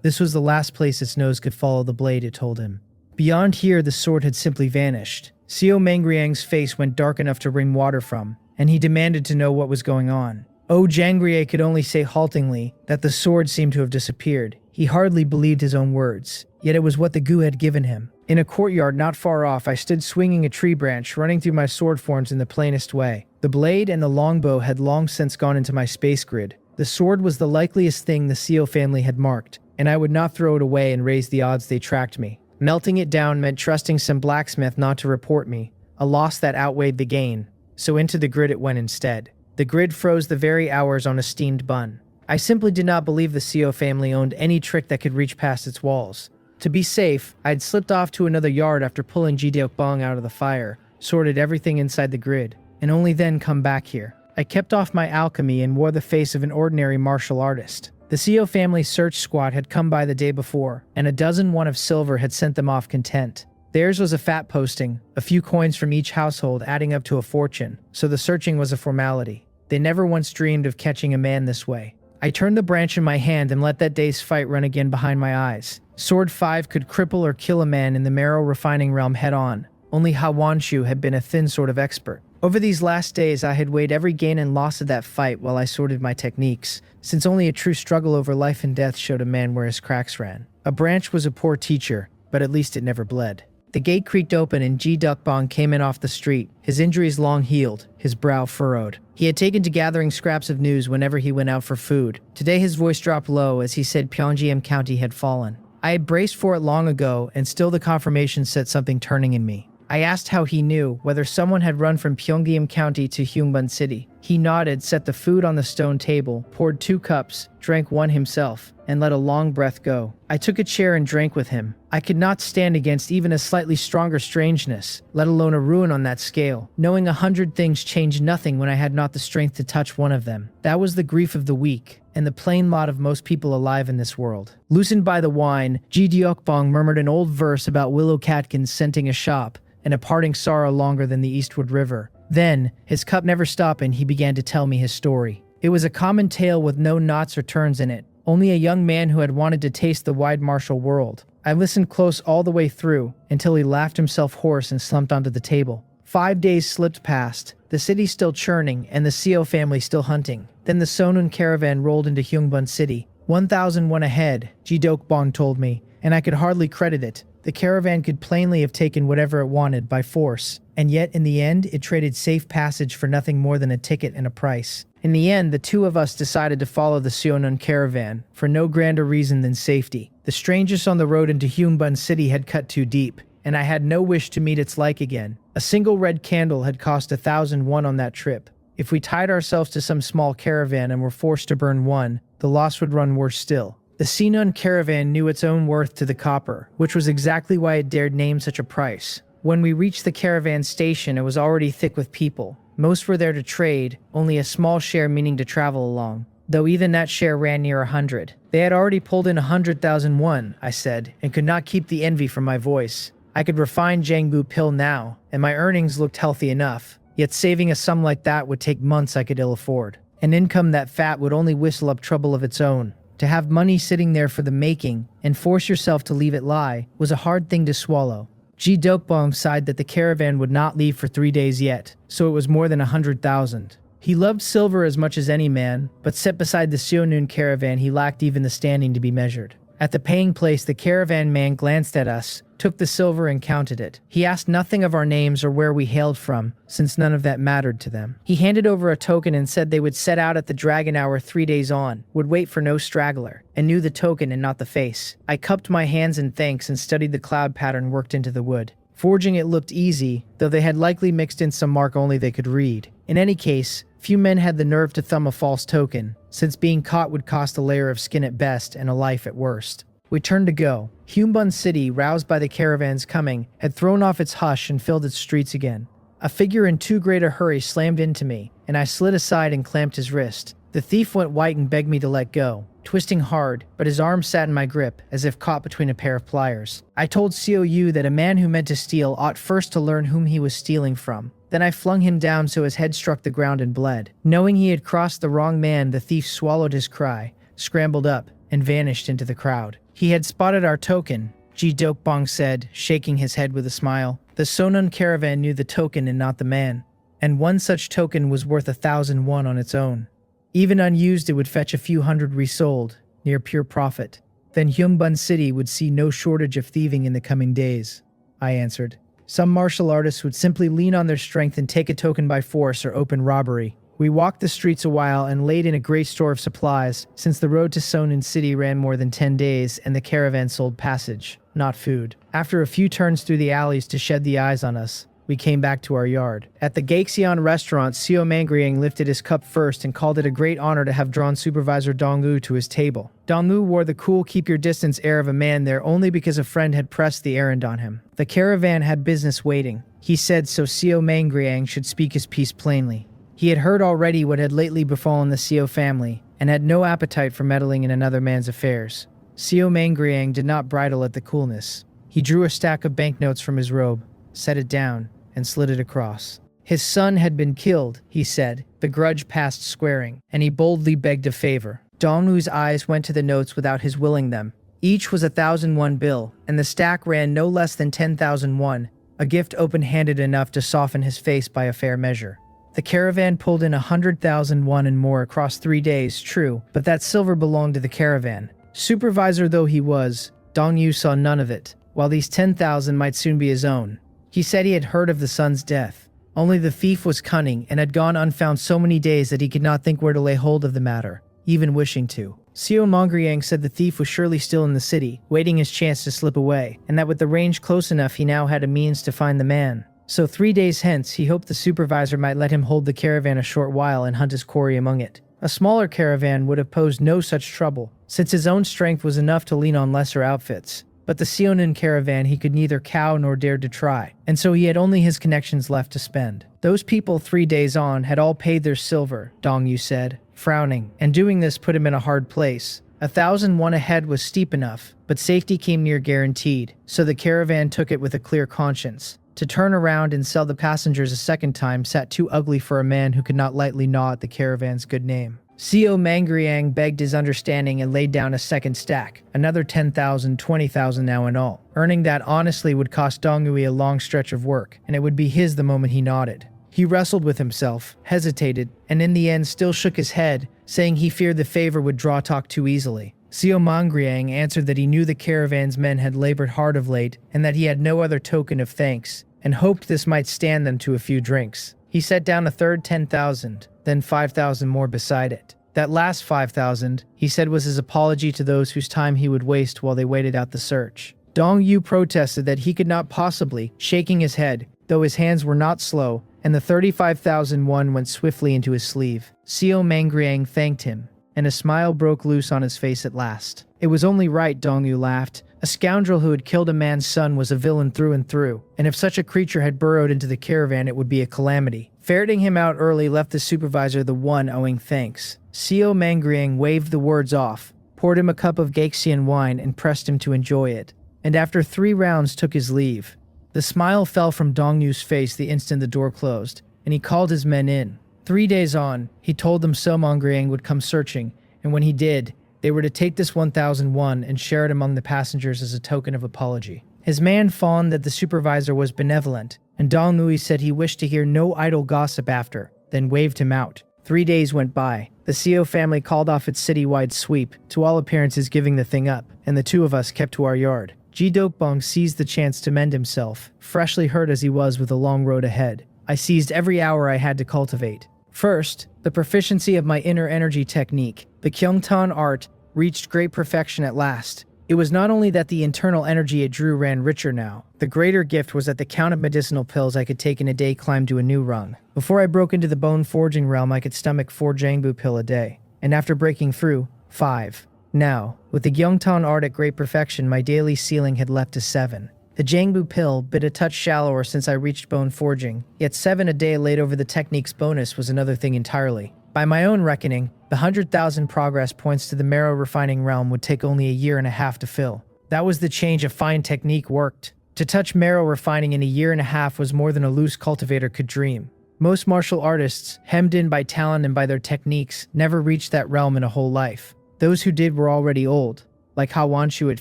This was the last place its nose could follow the blade, it told him. Beyond here, the sword had simply vanished. Seo Mangriang's face went dark enough to wring water from, and he demanded to know what was going on. Jangrier could only say haltingly that the sword seemed to have disappeared. He hardly believed his own words, yet it was what the goo had given him. In a courtyard not far off, I stood swinging a tree branch, running through my sword forms in the plainest way. The blade and the longbow had long since gone into my space grid. The sword was the likeliest thing the Seo family had marked, and I would not throw it away and raise the odds they tracked me. Melting it down meant trusting some blacksmith not to report me, a loss that outweighed the gain, so into the grid it went instead. The grid froze the very hours on a steamed bun. I simply did not believe the Seo family owned any trick that could reach past its walls. To be safe, I'd slipped off to another yard after pulling Jideokbong out of the fire, sorted everything inside the grid, and only then come back here. I kept off my alchemy and wore the face of an ordinary martial artist. The Seo family search squad had come by the day before, and a dozen one of silver had sent them off content. Theirs was a fat posting, a few coins from each household adding up to a fortune, so the searching was a formality. They never once dreamed of catching a man this way. I turned the branch in my hand and let that day's fight run again behind my eyes. Sword 5 could cripple or kill a man in the marrow refining realm head-on. Only Hawanshu had been a thin sort of expert. Over these last days, I had weighed every gain and loss of that fight while I sorted my techniques, since only a true struggle over life and death showed a man where his cracks ran. A branch was a poor teacher, but at least it never bled. The gate creaked open and Jideokbong came in off the street, his injuries long healed, his brow furrowed. He had taken to gathering scraps of news whenever he went out for food. Today his voice dropped low as he said Pyongyang County had fallen. I had braced for it long ago, and still the confirmation set something turning in me. I asked how he knew, whether someone had run from Pyongyang County to Humbun City. He nodded, set the food on the stone table, poured 2 cups, drank one himself, and let a long breath go. I took a chair and drank with him. I could not stand against even a slightly stronger strangeness, let alone a ruin on that scale. Knowing 100 things changed nothing when I had not the strength to touch one of them. That was the grief of the weak, and the plain lot of most people alive in this world. Loosened by the wine, Jideokbong murmured an old verse about willow catkins scenting a shop, and a parting sorrow longer than the Eastwood River. Then, his cup never stopping, he began to tell me his story. It was a common tale with no knots or turns in it, only a young man who had wanted to taste the wide martial world. I listened close all the way through, until he laughed himself hoarse and slumped onto the table. 5 days slipped past, the city still churning, and the Seo family still hunting. Then the Sonun caravan rolled into Humbun City, 1,001 ahead, Jidokbong told me, and I could hardly credit it. The caravan could plainly have taken whatever it wanted by force, and yet in the end it traded safe passage for nothing more than a ticket and a price. In the end, the two of us decided to follow the Seonun caravan, for no grander reason than safety. The strangest on the road into Hyunbun City had cut too deep, and I had no wish to meet its like again. A single red candle had cost 1,001 on that trip. If we tied ourselves to some small caravan and were forced to burn one, the loss would run worse still. The Seonun caravan knew its own worth to the copper, which was exactly why it dared name such a price. When we reached the caravan station, it was already thick with people. Most were there to trade, only a small share meaning to travel along, though even that share ran near 100. They had already pulled in 100,000 won, I said, and could not keep the envy from my voice. I could refine Jangbu pill now, and my earnings looked healthy enough, yet saving a sum like that would take months I could ill afford. An income that fat would only whistle up trouble of its own. To have money sitting there for the making, and force yourself to leave it lie, was a hard thing to swallow. Ji Dokbong sighed that the caravan would not leave for 3 days yet, so it was more than 100,000. He loved silver as much as any man, but set beside the Seonun caravan he lacked even the standing to be measured. At the paying place, the caravan man glanced at us, took the silver and counted it. He asked nothing of our names or where we hailed from, since none of that mattered to them. He handed over a token and said they would set out at the Dragon Hour 3 days on, would wait for no straggler, and knew the token and not the face. I cupped my hands in thanks and studied the cloud pattern worked into the wood. Forging it looked easy, though they had likely mixed in some mark only they could read. In any case, few men had the nerve to thumb a false token, since being caught would cost a layer of skin at best and a life at worst. We turned to go. Hyunbun City, roused by the caravan's coming, had thrown off its hush and filled its streets again. A figure in too great a hurry slammed into me, and I slid aside and clamped his wrist. The thief went white and begged me to let go, twisting hard, but his arm sat in my grip, as if caught between a pair of pliers. I told Seo-yu that a man who meant to steal ought first to learn whom he was stealing from. Then I flung him down so his head struck the ground and bled. Knowing he had crossed the wrong man, the thief swallowed his cry, scrambled up, and vanished into the crowd. He had spotted our token, Ji Dokbong said, shaking his head with a smile. The Seonun caravan knew the token and not the man, and one such token was worth 1,000 won on its own. Even unused, it would fetch a few hundred resold, near pure profit. Then Hyunbun City would see no shortage of thieving in the coming days, I answered. Some martial artists would simply lean on their strength and take a token by force or open robbery. We walked the streets a while and laid in a great store of supplies, since the road to Seonun City ran more than 10 days and the caravan sold passage, not food. After a few turns through the alleys to shed the eyes on us, we came back to our yard. At the Gaexian restaurant, Seo Mangriang lifted his cup first and called it a great honor to have drawn Supervisor Dong-woo to his table. Dong-woo wore the cool keep-your-distance air of a man there only because a friend had pressed the errand on him. The caravan had business waiting, he said, so Seo Mangriang should speak his piece plainly. He had heard already what had lately befallen the Seo family, and had no appetite for meddling in another man's affairs. Seo Mangriang did not bridle at the coolness. He drew a stack of banknotes from his robe, set it down, and slid it across. His son had been killed, he said, the grudge past squaring, and he boldly begged a favor. Dong-woo's eyes went to the notes without his willing them. Each was 1,000 won bill, and the stack ran no less than 10,000 won, a gift open-handed enough to soften his face by a fair measure. The caravan pulled in 100,000 won and more across 3 days, true, but that silver belonged to the caravan. Supervisor though he was, Dong-yu saw none of it, while these 10,000 might soon be his own. He said he had heard of the son's death. Only the thief was cunning and had gone unfound so many days that he could not think where to lay hold of the matter, even wishing to. Seo Mangriang said the thief was surely still in the city, waiting his chance to slip away, and that with the range close enough he now had a means to find the man. So 3 days hence, he hoped the supervisor might let him hold the caravan a short while and hunt his quarry among it. A smaller caravan would have posed no such trouble, since his own strength was enough to lean on lesser outfits. But the Seonun caravan he could neither cow nor dared to try, and so he had only his connections left to spend. Those people 3 days on had all paid their silver, Dong-yu said, frowning, and doing this put him in a hard place. 1,000 won ahead was steep enough, but safety came near guaranteed, so the caravan took it with a clear conscience. To turn around and sell the passengers a second time sat too ugly for a man who could not lightly gnaw at the caravan's good name. Seo Mangriang begged his understanding and laid down a second stack, another 10,000, 20,000 now in all. Earning that honestly would cost Dong-woo a long stretch of work, and it would be his the moment he nodded. He wrestled with himself, hesitated, and in the end still shook his head, saying he feared the favor would draw talk too easily. Seo Mangriang answered that he knew the caravan's men had labored hard of late and that he had no other token of thanks, and hoped this might stand them to a few drinks. He set down a third 10,000, then 5,000 more beside it. That last 5,000, he said, was his apology to those whose time he would waste while they waited out the search. Dong Yu protested that he could not possibly, shaking his head, though his hands were not slow, and the 35,000 won went swiftly into his sleeve. Seo Mangriang thanked him, and a smile broke loose on his face at last. It was only right, Dong Yu laughed. A scoundrel who had killed a man's son was a villain through and through, and if such a creature had burrowed into the caravan it would be a calamity. Ferreting him out early left the supervisor the one owing thanks. Seo Mangriang waved the words off, poured him a cup of Gaxian wine and pressed him to enjoy it, and after 3 rounds took his leave. The smile fell from Dong Yu's face the instant the door closed, and he called his men in. 3 days on, he told them Seo Mangriang would come searching, and when he did, they were to take this 1,001 and share it among the passengers as a token of apology. His man fawned that the supervisor was benevolent, and Dong Yu said he wished to hear no idle gossip after, then waved him out. 3 days went by. The Seo family called off its citywide sweep, to all appearances giving the thing up, and the 2 of us kept to our yard. Ji Dokbong seized the chance to mend himself, freshly hurt as he was with a long road ahead. I seized every hour I had to cultivate. First, the proficiency of my inner energy technique, the Kyungtan art, reached great perfection at last. It was not only that the internal energy it drew ran richer now. The greater gift was that the count of medicinal pills I could take in a day climbed to a new rung. Before I broke into the bone forging realm, I could stomach 4 Jangbu pill a day, and after breaking through, 5. Now, with the Gyeongtan art at great perfection, my daily ceiling had leapt to 7. The Jangbu pill bit a touch shallower since I reached bone forging, yet 7 a day laid over the technique's bonus was another thing entirely. By my own reckoning, the 100,000 progress points to the marrow refining realm would take only a year and a half to fill. That was the change a fine technique worked. To touch marrow refining in a year and a half was more than a loose cultivator could dream. Most martial artists, hemmed in by talent and by their techniques, never reached that realm in a whole life. Those who did were already old, like Ha Wanshu at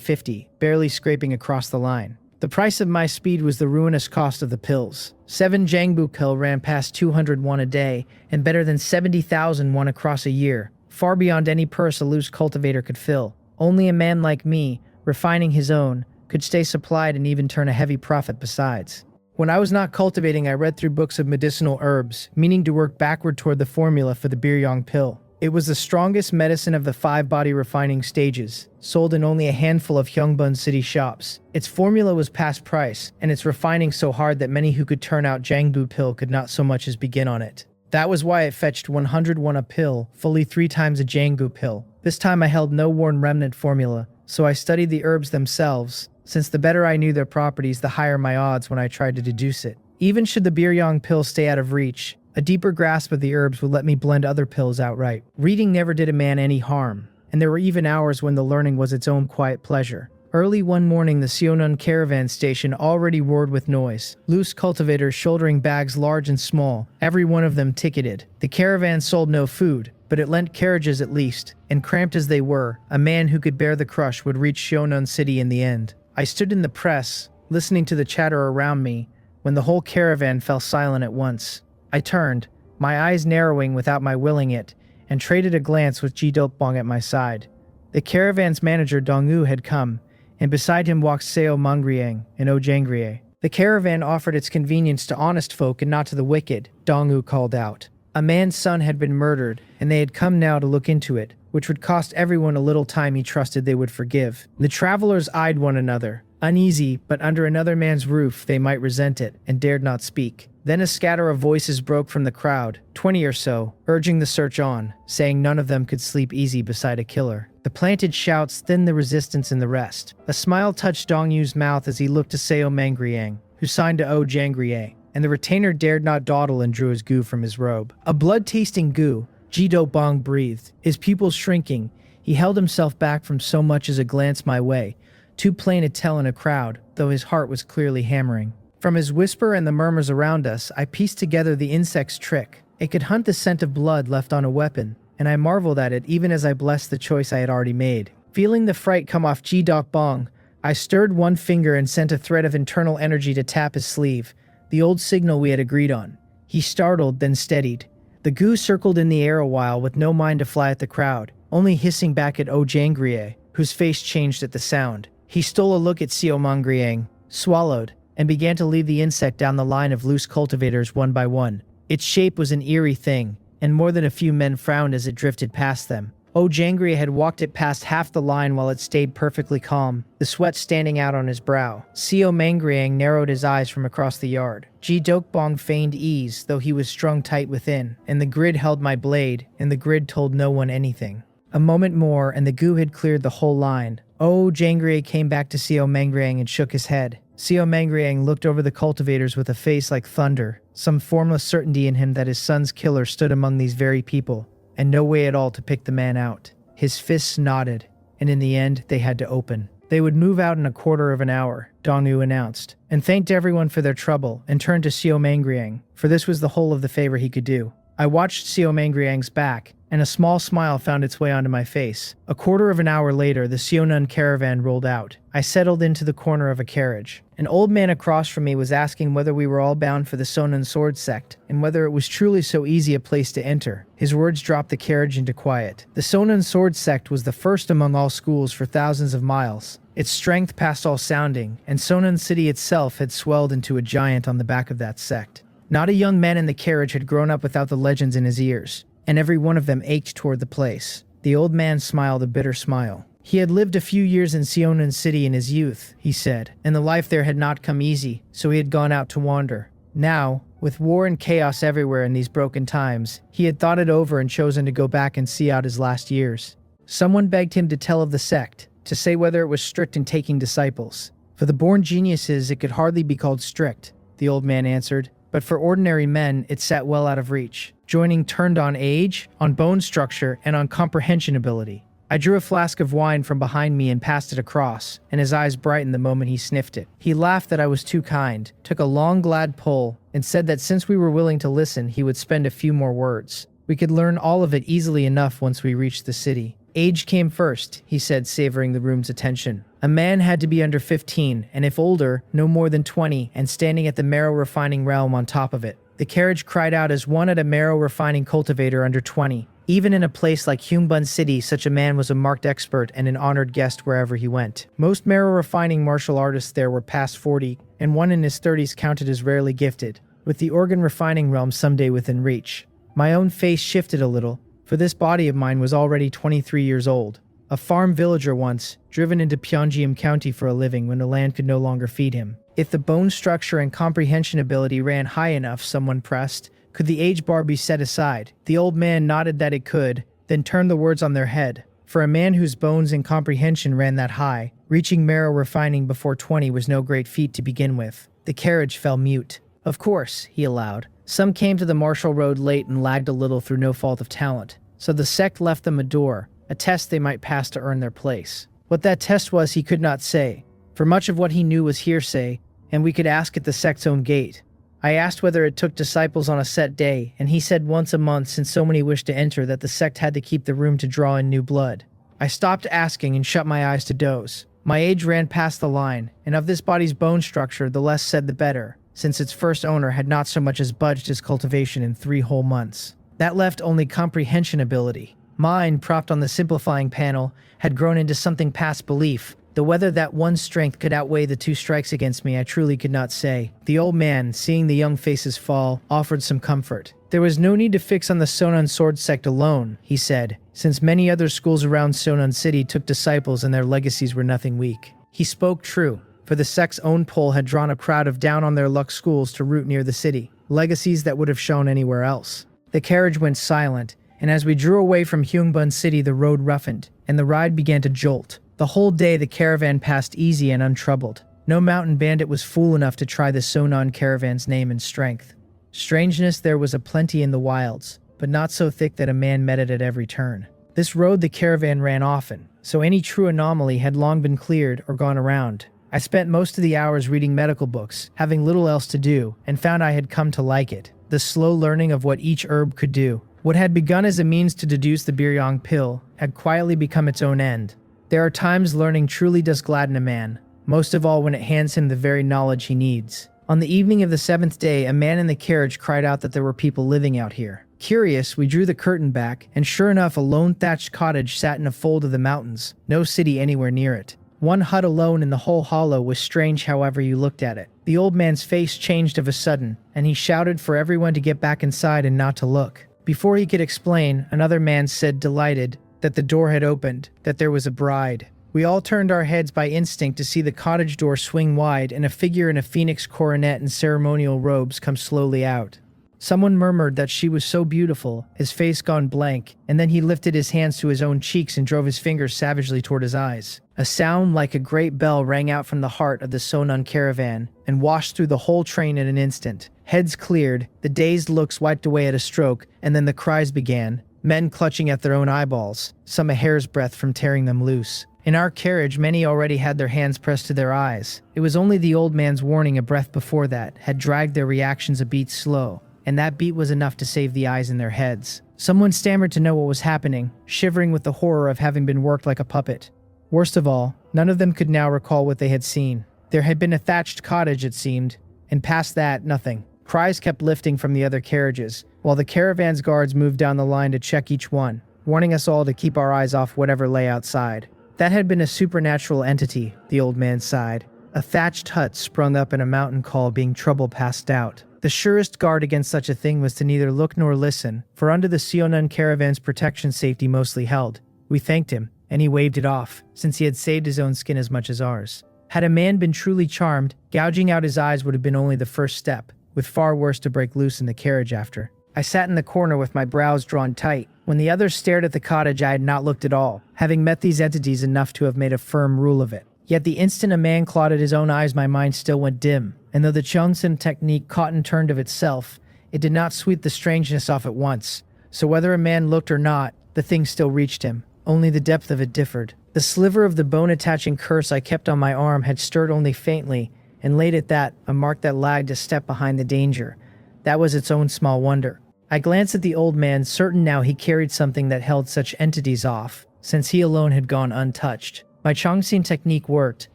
50, barely scraping across the line. The price of my speed was the ruinous cost of the pills. 7 Jangbu pill ran past 201 a day, and better than 70,000 won across a year, far beyond any purse a loose cultivator could fill. Only a man like me, refining his own, could stay supplied and even turn a heavy profit besides. When I was not cultivating, I read through books of medicinal herbs, meaning to work backward toward the formula for the Biryong pill. It was the strongest medicine of the 5 body refining stages, sold in only a handful of Hyungbun city shops. Its formula was past price, and its refining so hard that many who could turn out Jangbu pill could not so much as begin on it. That was why it fetched 101 a pill, fully 3 times a Jangbu pill. This time I held no worn remnant formula, so I studied the herbs themselves, since the better I knew their properties, the higher my odds when I tried to deduce it. Even should the Biryong pill stay out of reach, a deeper grasp of the herbs would let me blend other pills outright. Reading never did a man any harm, and there were even hours when the learning was its own quiet pleasure. Early one morning, the Seonun caravan station already roared with noise. Loose cultivators shouldering bags large and small, every one of them ticketed. The caravan sold no food, but it lent carriages at least, and cramped as they were, a man who could bear the crush would reach Seonun City in the end. I stood in the press, listening to the chatter around me, when the whole caravan fell silent at once. I turned, my eyes narrowing without my willing it, and traded a glance with Ji Dokbong at my side. The caravan's manager Dong Yu had come, and beside him walked Seo Mangriang and Oh Jangriye. The caravan offered its convenience to honest folk and not to the wicked, Dong Yu called out. A man's son had been murdered, and they had come now to look into it, which would cost everyone a little time he trusted they would forgive. The travelers eyed one another, uneasy, but under another man's roof they might resent it, and dared not speak. Then a scatter of voices broke from the crowd, 20 or so, urging the search on, saying none of them could sleep easy beside a killer. The planted shouts thinned the resistance in the rest. A smile touched Dong Yu's mouth as he looked to Seo Mangriang, who signed to Oh Jangriye, and the retainer dared not dawdle and drew his goo from his robe. A blood-tasting goo, Ji Dokbong breathed, his pupils shrinking. He held himself back from so much as a glance my way, too plain to tell in a crowd, though his heart was clearly hammering. From his whisper and the murmurs around us, I pieced together the insect's trick. It could hunt the scent of blood left on a weapon, and I marveled at it even as I blessed the choice I had already made. Feeling the fright come off Ji Dokbong, I stirred one finger and sent a thread of internal energy to tap his sleeve, the old signal we had agreed on. He startled, then steadied. The goo circled in the air a while with no mind to fly at the crowd, only hissing back at Oh Jangriye, whose face changed at the sound. He stole a look at Seo Mangriang, swallowed, and began to lead the insect down the line of loose cultivators one by one. Its shape was an eerie thing, and more than a few men frowned as it drifted past them. Jangria had walked it past half the line while it stayed perfectly calm, the sweat standing out on his brow. Seo Mangriang narrowed his eyes from across the yard. Ji Dokbong feigned ease, though he was strung tight within, and the grid held my blade, and the grid told no one anything. A moment more, and the goo had cleared the whole line. Jangria came back to Seo Mangriang and shook his head. Seo Mangriang looked over the cultivators with a face like thunder, some formless certainty in him that his son's killer stood among these very people, and no way at all to pick the man out. His fists nodded, and in the end, they had to open. They would move out in a quarter of an hour, Dongyu announced, and thanked everyone for their trouble, and turned to Seo Mangriang, for this was the whole of the favor he could do. I watched Seo Mangriang's back, and a small smile found its way onto my face. A quarter of an hour later, the Seonan caravan rolled out. I settled into the corner of a carriage. An old man across from me was asking whether we were all bound for the Sonan sword sect, and whether it was truly so easy a place to enter. His words dropped the carriage into quiet. The Sonan sword sect was the first among all schools for thousands of miles. Its strength passed all sounding, and Sonan City itself had swelled into a giant on the back of that sect. Not a young man in the carriage had grown up without the legends in his ears, and every one of them ached toward the place. The old man smiled a bitter smile. He had lived a few years in Seonan City in his youth, he said, and the life there had not come easy, so he had gone out to wander. Now, with war and chaos everywhere in these broken times, he had thought it over and chosen to go back and see out his last years. Someone begged him to tell of the sect, to say whether it was strict in taking disciples. For the born geniuses, it could hardly be called strict, the old man answered, but for ordinary men, it sat well out of reach. Joining turned on age, on bone structure, and on comprehension ability. I drew a flask of wine from behind me and passed it across, and his eyes brightened the moment he sniffed it. He laughed that I was too kind, took a long glad pull, and said that since we were willing to listen, he would spend a few more words. We could learn all of it easily enough once we reached the city. Age came first, he said, savoring the room's attention. A man had to be under 15, and if older, no more than 20, and standing at the marrow refining realm on top of it. The carriage cried out as one at a marrow refining cultivator under 20. Even in a place like Hyungbun City, such a man was a marked expert and an honored guest wherever he went. Most marrow refining martial artists there were past 40, and one in his 30s counted as rarely gifted, with the organ refining realm someday within reach. My own face shifted a little, for this body of mine was already 23 years old. A farm villager once, driven into Pyeongjim County for a living when the land could no longer feed him. If the bone structure and comprehension ability ran high enough, someone pressed, could the age bar be set aside? The old man nodded that it could, then turned the words on their head. For a man whose bones and comprehension ran that high, reaching marrow refining before 20 was no great feat to begin with. The carriage fell mute. Of course, he allowed. Some came to the Marshall Road late and lagged a little through no fault of talent. So the sect left them a door, a test they might pass to earn their place. What that test was he could not say, for much of what he knew was hearsay, and we could ask at the sect's own gate. I asked whether it took disciples on a set day, and he said once a month since so many wished to enter that the sect had to keep the room to draw in new blood. I stopped asking and shut my eyes to doze. My age ran past the line, and of this body's bone structure the less said the better, since its first owner had not so much as budged his cultivation in 3 whole months. That left only comprehension ability. Mine, propped on the simplifying panel, had grown into something past belief, though whether that one strength could outweigh the 2 strikes against me I truly could not say. The old man, seeing the young faces fall, offered some comfort. There was no need to fix on the Sonan sword sect alone, he said, since many other schools around Sonan City took disciples and their legacies were nothing weak. He spoke true, for the sect's own pull had drawn a crowd of down-on-their-luck schools to root near the city, legacies that would have shown anywhere else. The carriage went silent, and as we drew away from Hyungbun City the road roughened, and the ride began to jolt. The whole day the caravan passed easy and untroubled. No mountain bandit was fool enough to try the Sonan caravan's name and strength. Strangeness there was aplenty in the wilds, but not so thick that a man met it at every turn. This road the caravan ran often, so any true anomaly had long been cleared or gone around. I spent most of the hours reading medical books, having little else to do, and found I had come to like it. The slow learning of what each herb could do. What had begun as a means to deduce the biryong pill had quietly become its own end. There are times learning truly does gladden a man, most of all when it hands him the very knowledge he needs. On the evening of the 7th day, a man in the carriage cried out that there were people living out here. Curious, we drew the curtain back, and sure enough, a lone thatched cottage sat in a fold of the mountains, no city anywhere near it. One hut alone in the whole hollow was strange however you looked at it. The old man's face changed of a sudden, and he shouted for everyone to get back inside and not to look. Before he could explain, another man said, delighted, that the door had opened, that there was a bride. We all turned our heads by instinct to see the cottage door swing wide and a figure in a phoenix coronet and ceremonial robes come slowly out. Someone murmured that she was so beautiful, his face gone blank, and then he lifted his hands to his own cheeks and drove his fingers savagely toward his eyes. A sound like a great bell rang out from the heart of the Sonon caravan and washed through the whole train in an instant. Heads cleared, the dazed looks wiped away at a stroke, and then the cries began, men clutching at their own eyeballs, some a hair's breadth from tearing them loose. In our carriage, many already had their hands pressed to their eyes. It was only the old man's warning a breath before that had dragged their reactions a beat slow, and that beat was enough to save the eyes in their heads. Someone stammered to know what was happening, shivering with the horror of having been worked like a puppet. Worst of all, none of them could now recall what they had seen. There had been a thatched cottage, it seemed, and past that, nothing. Cries kept lifting from the other carriages, while the caravan's guards moved down the line to check each one, warning us all to keep our eyes off whatever lay outside. That had been a supernatural entity, the old man sighed. A thatched hut sprung up in a mountain call being trouble past doubt. The surest guard against such a thing was to neither look nor listen, for under the Sionan caravan's protection safety mostly held. We thanked him, and he waved it off, since he had saved his own skin as much as ours. Had a man been truly charmed, gouging out his eyes would have been only the first step, with far worse to break loose in the carriage after. I sat in the corner with my brows drawn tight. When the others stared at the cottage, I had not looked at all, having met these entities enough to have made a firm rule of it. Yet the instant a man clawed at his own eyes, my mind still went dim, and though the Cheongsim technique caught and turned of itself, it did not sweep the strangeness off at once. So whether a man looked or not, the thing still reached him. Only the depth of it differed. The sliver of the bone-attaching curse I kept on my arm had stirred only faintly, and laid at that, a mark that lagged a step behind the danger. That was its own small wonder. I glanced at the old man, certain now he carried something that held such entities off, since he alone had gone untouched. My Chongsin technique worked,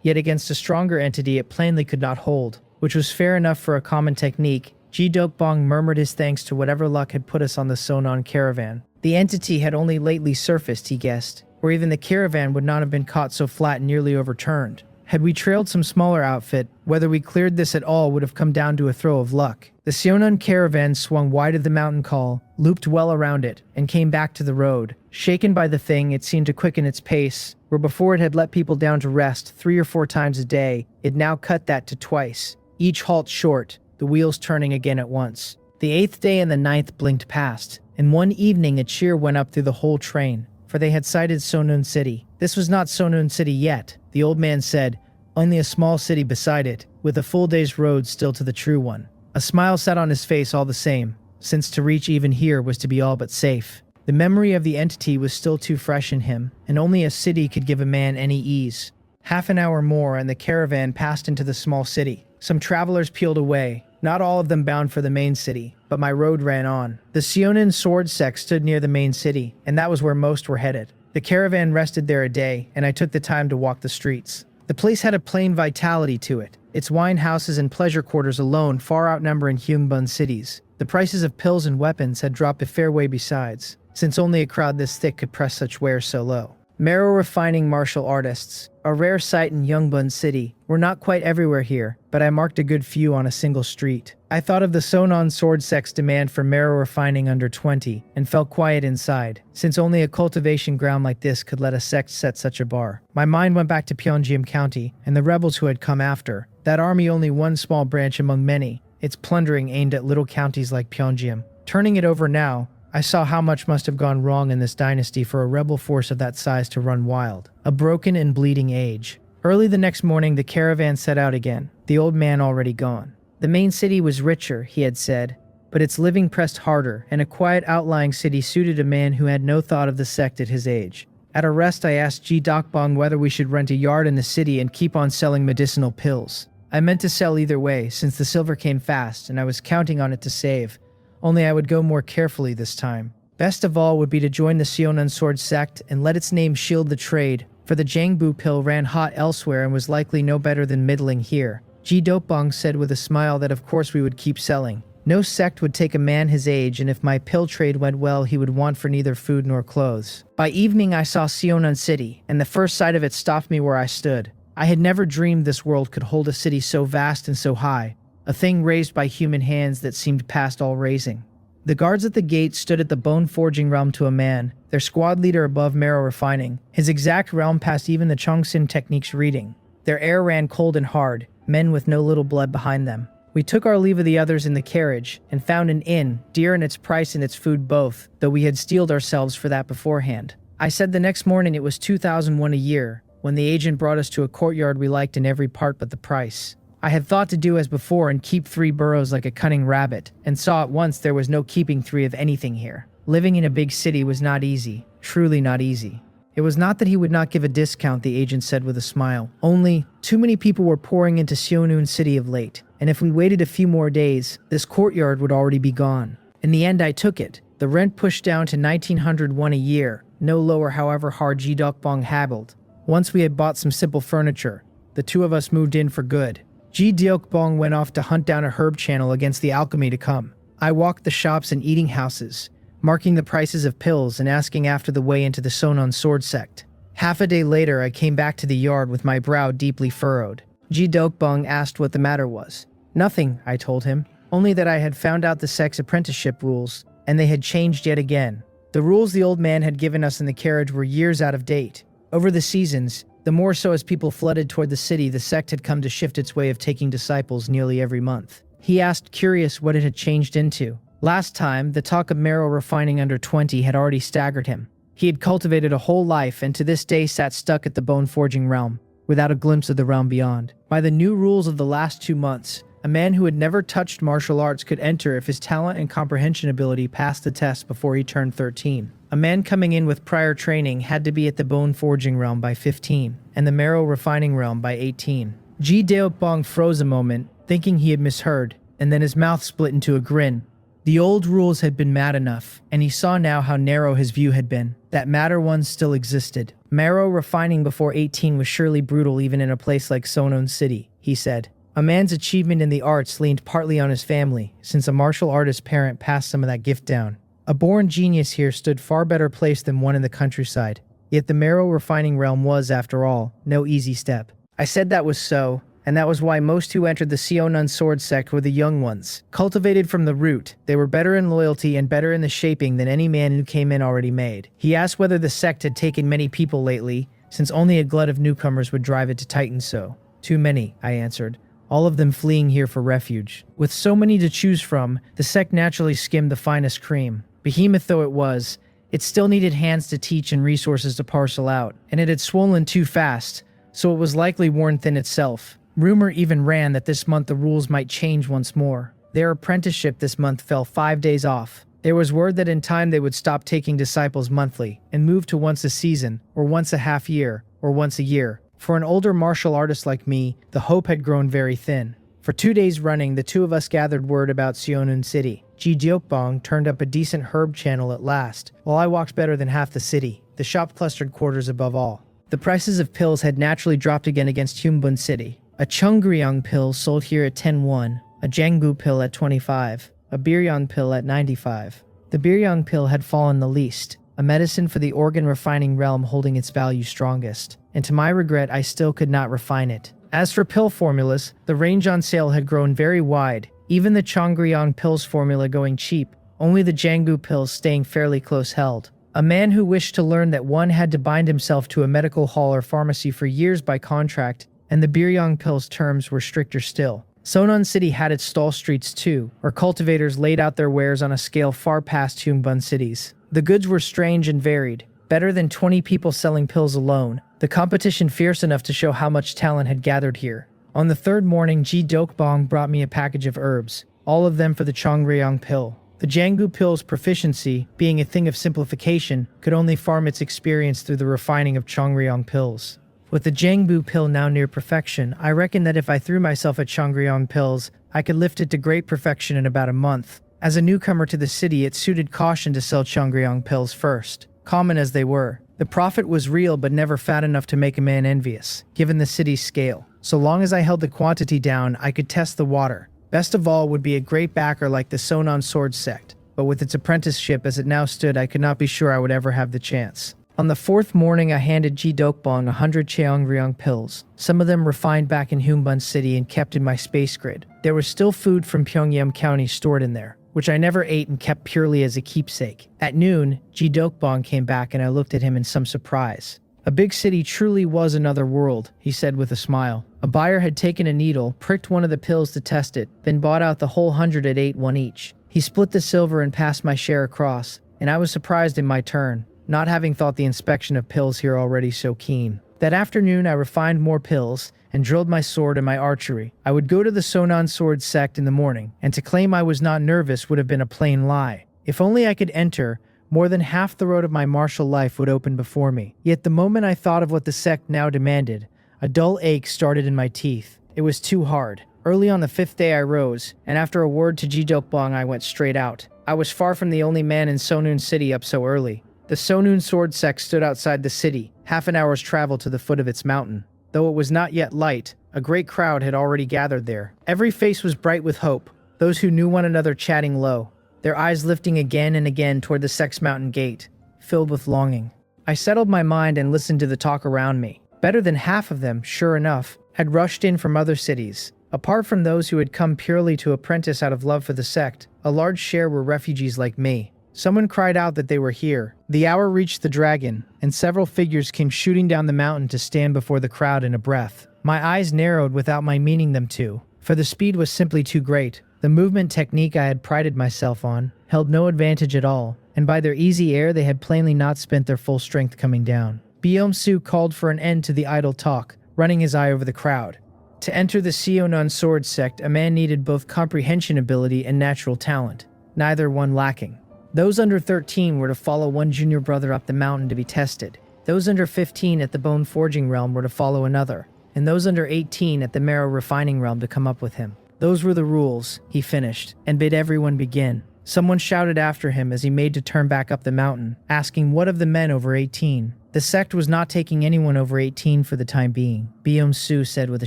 yet against a stronger entity it plainly could not hold, which was fair enough for a common technique. Ji Dokbong murmured his thanks to whatever luck had put us on the Sonon caravan. The entity had only lately surfaced, he guessed, or even the caravan would not have been caught so flat and nearly overturned. Had we trailed some smaller outfit, whether we cleared this at all would have come down to a throw of luck. The Sionan caravan swung wide of the mountain call, looped well around it, and came back to the road. Shaken by the thing, it seemed to quicken its pace, where before it had let people down to rest 3 or 4 times a day, it now cut that to twice, each halt short, the wheels turning again at once. The 8th day and the 9th blinked past, and one evening a cheer went up through the whole train, for they had sighted Sonun City. This was not Sonun City yet, the old man said, only a small city beside it, with a full day's road still to the true one. A smile sat on his face all the same, since to reach even here was to be all but safe. The memory of the entity was still too fresh in him, and only a city could give a man any ease. Half an hour more and the caravan passed into the small city. Some travelers peeled away, not all of them bound for the main city, but my road ran on. The Sionan sword sect stood near the main city, and that was where most were headed. The caravan rested there a day, and I took the time to walk the streets. The place had a plain vitality to it, its wine houses and pleasure quarters alone far outnumbering Hyungbun cities. The prices of pills and weapons had dropped a fair way besides, since only a crowd this thick could press such wares so low. Marrow refining martial artists, a rare sight in Yongbun City, were not quite everywhere here, but I marked a good few on a single street. I thought of the Sonon sword sect's demand for marrow refining under 20, and felt quiet inside, since only a cultivation ground like this could let a sect set such a bar. My mind went back to Pyeongjim County, and the rebels who had come after. That army only one small branch among many, its plundering aimed at little counties like Pyeongjim. Turning it over now, I saw how much must have gone wrong in this dynasty for a rebel force of that size to run wild. A broken and bleeding age. Early the next morning the caravan set out again, the old man already gone. The main city was richer, he had said, but its living pressed harder, and a quiet outlying city suited a man who had no thought of the sect at his age. At a rest I asked Ji Dokbong whether we should rent a yard in the city and keep on selling medicinal pills. I meant to sell either way, since the silver came fast, and I was counting on it to save. Only I would go more carefully this time. Best of all would be to join the Sionan sword sect and let its name shield the trade, for the Jangbu pill ran hot elsewhere and was likely no better than middling here. Ji Dokbong said with a smile that of course we would keep selling. No sect would take a man his age, and if my pill trade went well, he would want for neither food nor clothes. By evening I saw Seonan City, and the first sight of it stopped me where I stood. I had never dreamed this world could hold a city so vast and so high, a thing raised by human hands that seemed past all raising. The guards at the gate stood at the bone-forging realm to a man, their squad leader above marrow refining, his exact realm past even the Chongsin technique's reading. Their air ran cold and hard, men with no little blood behind them. We took our leave of the others in the carriage, and found an inn, dear in its price and its food both, though we had steeled ourselves for that beforehand. I said the next morning it was 2,001 a year, when the agent brought us to a courtyard we liked in every part but the price. I had thought to do as before and keep 3 burrows like a cunning rabbit, and saw at once there was no keeping 3 of anything here. Living in a big city was not easy, truly not easy. It was not that he would not give a discount, the agent said with a smile. Only, too many people were pouring into Seonun City of late, and if we waited a few more days, this courtyard would already be gone. In the end I took it. The rent pushed down to 1,901 a year, no lower however hard Ji Dokbong haggled. Once we had bought some simple furniture, the 2 of us moved in for good. Ji Dokbong went off to hunt down a herb channel against the alchemy to come. I walked the shops and eating houses, marking the prices of pills and asking after the way into the Sonon sword sect. Half a day later I came back to the yard with my brow deeply furrowed. Ji Dokbong asked what the matter was. Nothing, I told him, only that I had found out the sect's apprenticeship rules, and they had changed yet again. The rules the old man had given us in the carriage were years out of date. Over the seasons, the more so as people flooded toward the city, the sect had come to shift its way of taking disciples nearly every month. He asked, curious what it had changed into. Last time, the talk of marrow refining under 20 had already staggered him. He had cultivated a whole life and to this day sat stuck at the bone-forging realm, without a glimpse of the realm beyond. By the new rules of the last 2 months, a man who had never touched martial arts could enter if his talent and comprehension ability passed the test before he turned 13. A man coming in with prior training had to be at the bone-forging realm by 15, and the marrow refining realm by 18. Ji Dokbong froze a moment, thinking he had misheard, and then his mouth split into a grin. The old rules had been mad enough, and he saw now how narrow his view had been. That madder ones still existed. Marrow refining before 18 was surely brutal even in a place like Sonon City, he said. A man's achievement in the arts leaned partly on his family, since a martial artist parent passed some of that gift down. A born genius here stood far better placed than one in the countryside. Yet the marrow refining realm was, after all, no easy step. I said that was so, and that was why most who entered the Seonan sword sect were the young ones. Cultivated from the root, they were better in loyalty and better in the shaping than any man who came in already made. He asked whether the sect had taken many people lately, since only a glut of newcomers would drive it to tighten so. Too many, I answered, all of them fleeing here for refuge. With so many to choose from, the sect naturally skimmed the finest cream. Behemoth though it was, it still needed hands to teach and resources to parcel out, and it had swollen too fast, so it was likely worn thin itself. Rumor even ran that this month the rules might change once more. Their apprenticeship this month fell 5 days off. There was word that in time they would stop taking disciples monthly and move to once a season, or once a half year, or once a year. For an older martial artist like me, the hope had grown very thin. For 2 days running, the 2 of us gathered word about Seonun City. Ji Dokbong turned up a decent herb channel at last, while I walked better than half the city, the shop-clustered quarters above all. The prices of pills had naturally dropped again against Humbun City. A Chungryong pill sold here at 10-1, a Jangbu pill at 25, a Biryong pill at 95. The Biryong pill had fallen the least, a medicine for the organ-refining realm holding its value strongest, and to my regret I still could not refine it. As for pill formulas, the range on sale had grown very wide, even the Chongryong pills formula going cheap, only the Jangbu pills staying fairly close held. A man who wished to learn that one had to bind himself to a medical hall or pharmacy for years by contract, and the Biryong pills terms were stricter still. Sonon City had its stall streets too, where cultivators laid out their wares on a scale far past Humbun Cities. The goods were strange and varied, better than 20 people selling pills alone, the competition fierce enough to show how much talent had gathered here. On the 3rd morning, Ji Dokbong brought me a package of herbs, all of them for the Chongryong pill. The Jangbu pill's proficiency, being a thing of simplification, could only farm its experience through the refining of Chongryong pills. With the Jangbu pill now near perfection, I reckoned that if I threw myself at Chongryong pills, I could lift it to great perfection in about a month. As a newcomer to the city, it suited caution to sell Chongryong pills first, common as they were. The profit was real but never fat enough to make a man envious, given the city's scale. So long as I held the quantity down, I could test the water. Best of all would be a great backer like the Sonon Sword sect, but with its apprenticeship as it now stood, I could not be sure I would ever have the chance. On the fourth morning, I handed Ji Dokbong 100 Cheongryong pills, some of them refined back in Humbun City and kept in my space grid. There was still food from Pyongyang County stored in there, which I never ate and kept purely as a keepsake. At noon, Ji Dokbong came back and I looked at him in some surprise. A big city truly was another world, he said with a smile. A buyer had taken a needle, pricked one of the pills to test it, then bought out the whole 100 at 8 each. He split the silver and passed my share across, and I was surprised in my turn, not having thought the inspection of pills here already so keen. That afternoon I refined more pills and drilled my sword and my archery. I would go to the Sonon Sword sect in the morning, and to claim I was not nervous would have been a plain lie. If only I could enter, more than half the road of my martial life would open before me. Yet the moment I thought of what the sect now demanded, a dull ache started in my teeth. It was too hard. Early on the 5th day I rose, and after a word to Ji Dokbong I went straight out. I was far from the only man in Sonun City up so early. The Sonun Sword sect stood outside the city, half an hour's travel to the foot of its mountain. Though it was not yet light, a great crowd had already gathered there. Every face was bright with hope, those who knew one another chatting low, their eyes lifting again and again toward the sect's mountain gate, filled with longing. I settled my mind and listened to the talk around me. Better than half of them, sure enough, had rushed in from other cities. Apart from those who had come purely to apprentice out of love for the sect, a large share were refugees like me. Someone cried out that they were here. The hour reached the dragon, and several figures came shooting down the mountain to stand before the crowd in a breath. My eyes narrowed without my meaning them to, for the speed was simply too great. The movement technique I had prided myself on held no advantage at all, and by their easy air they had plainly not spent their full strength coming down. Biom-su called for an end to the idle talk, running his eye over the crowd. To enter the Seonon Sword sect, a man needed both comprehension ability and natural talent, neither one lacking. Those under 13 were to follow one junior brother up the mountain to be tested. Those under 15 at the bone forging realm were to follow another, and those under 18 at the marrow refining realm to come up with him. Those were the rules, he finished, and bid everyone begin. Someone shouted after him as he made to turn back up the mountain, asking what of the men over 18. The sect was not taking anyone over 18 for the time being, Biom-su said with a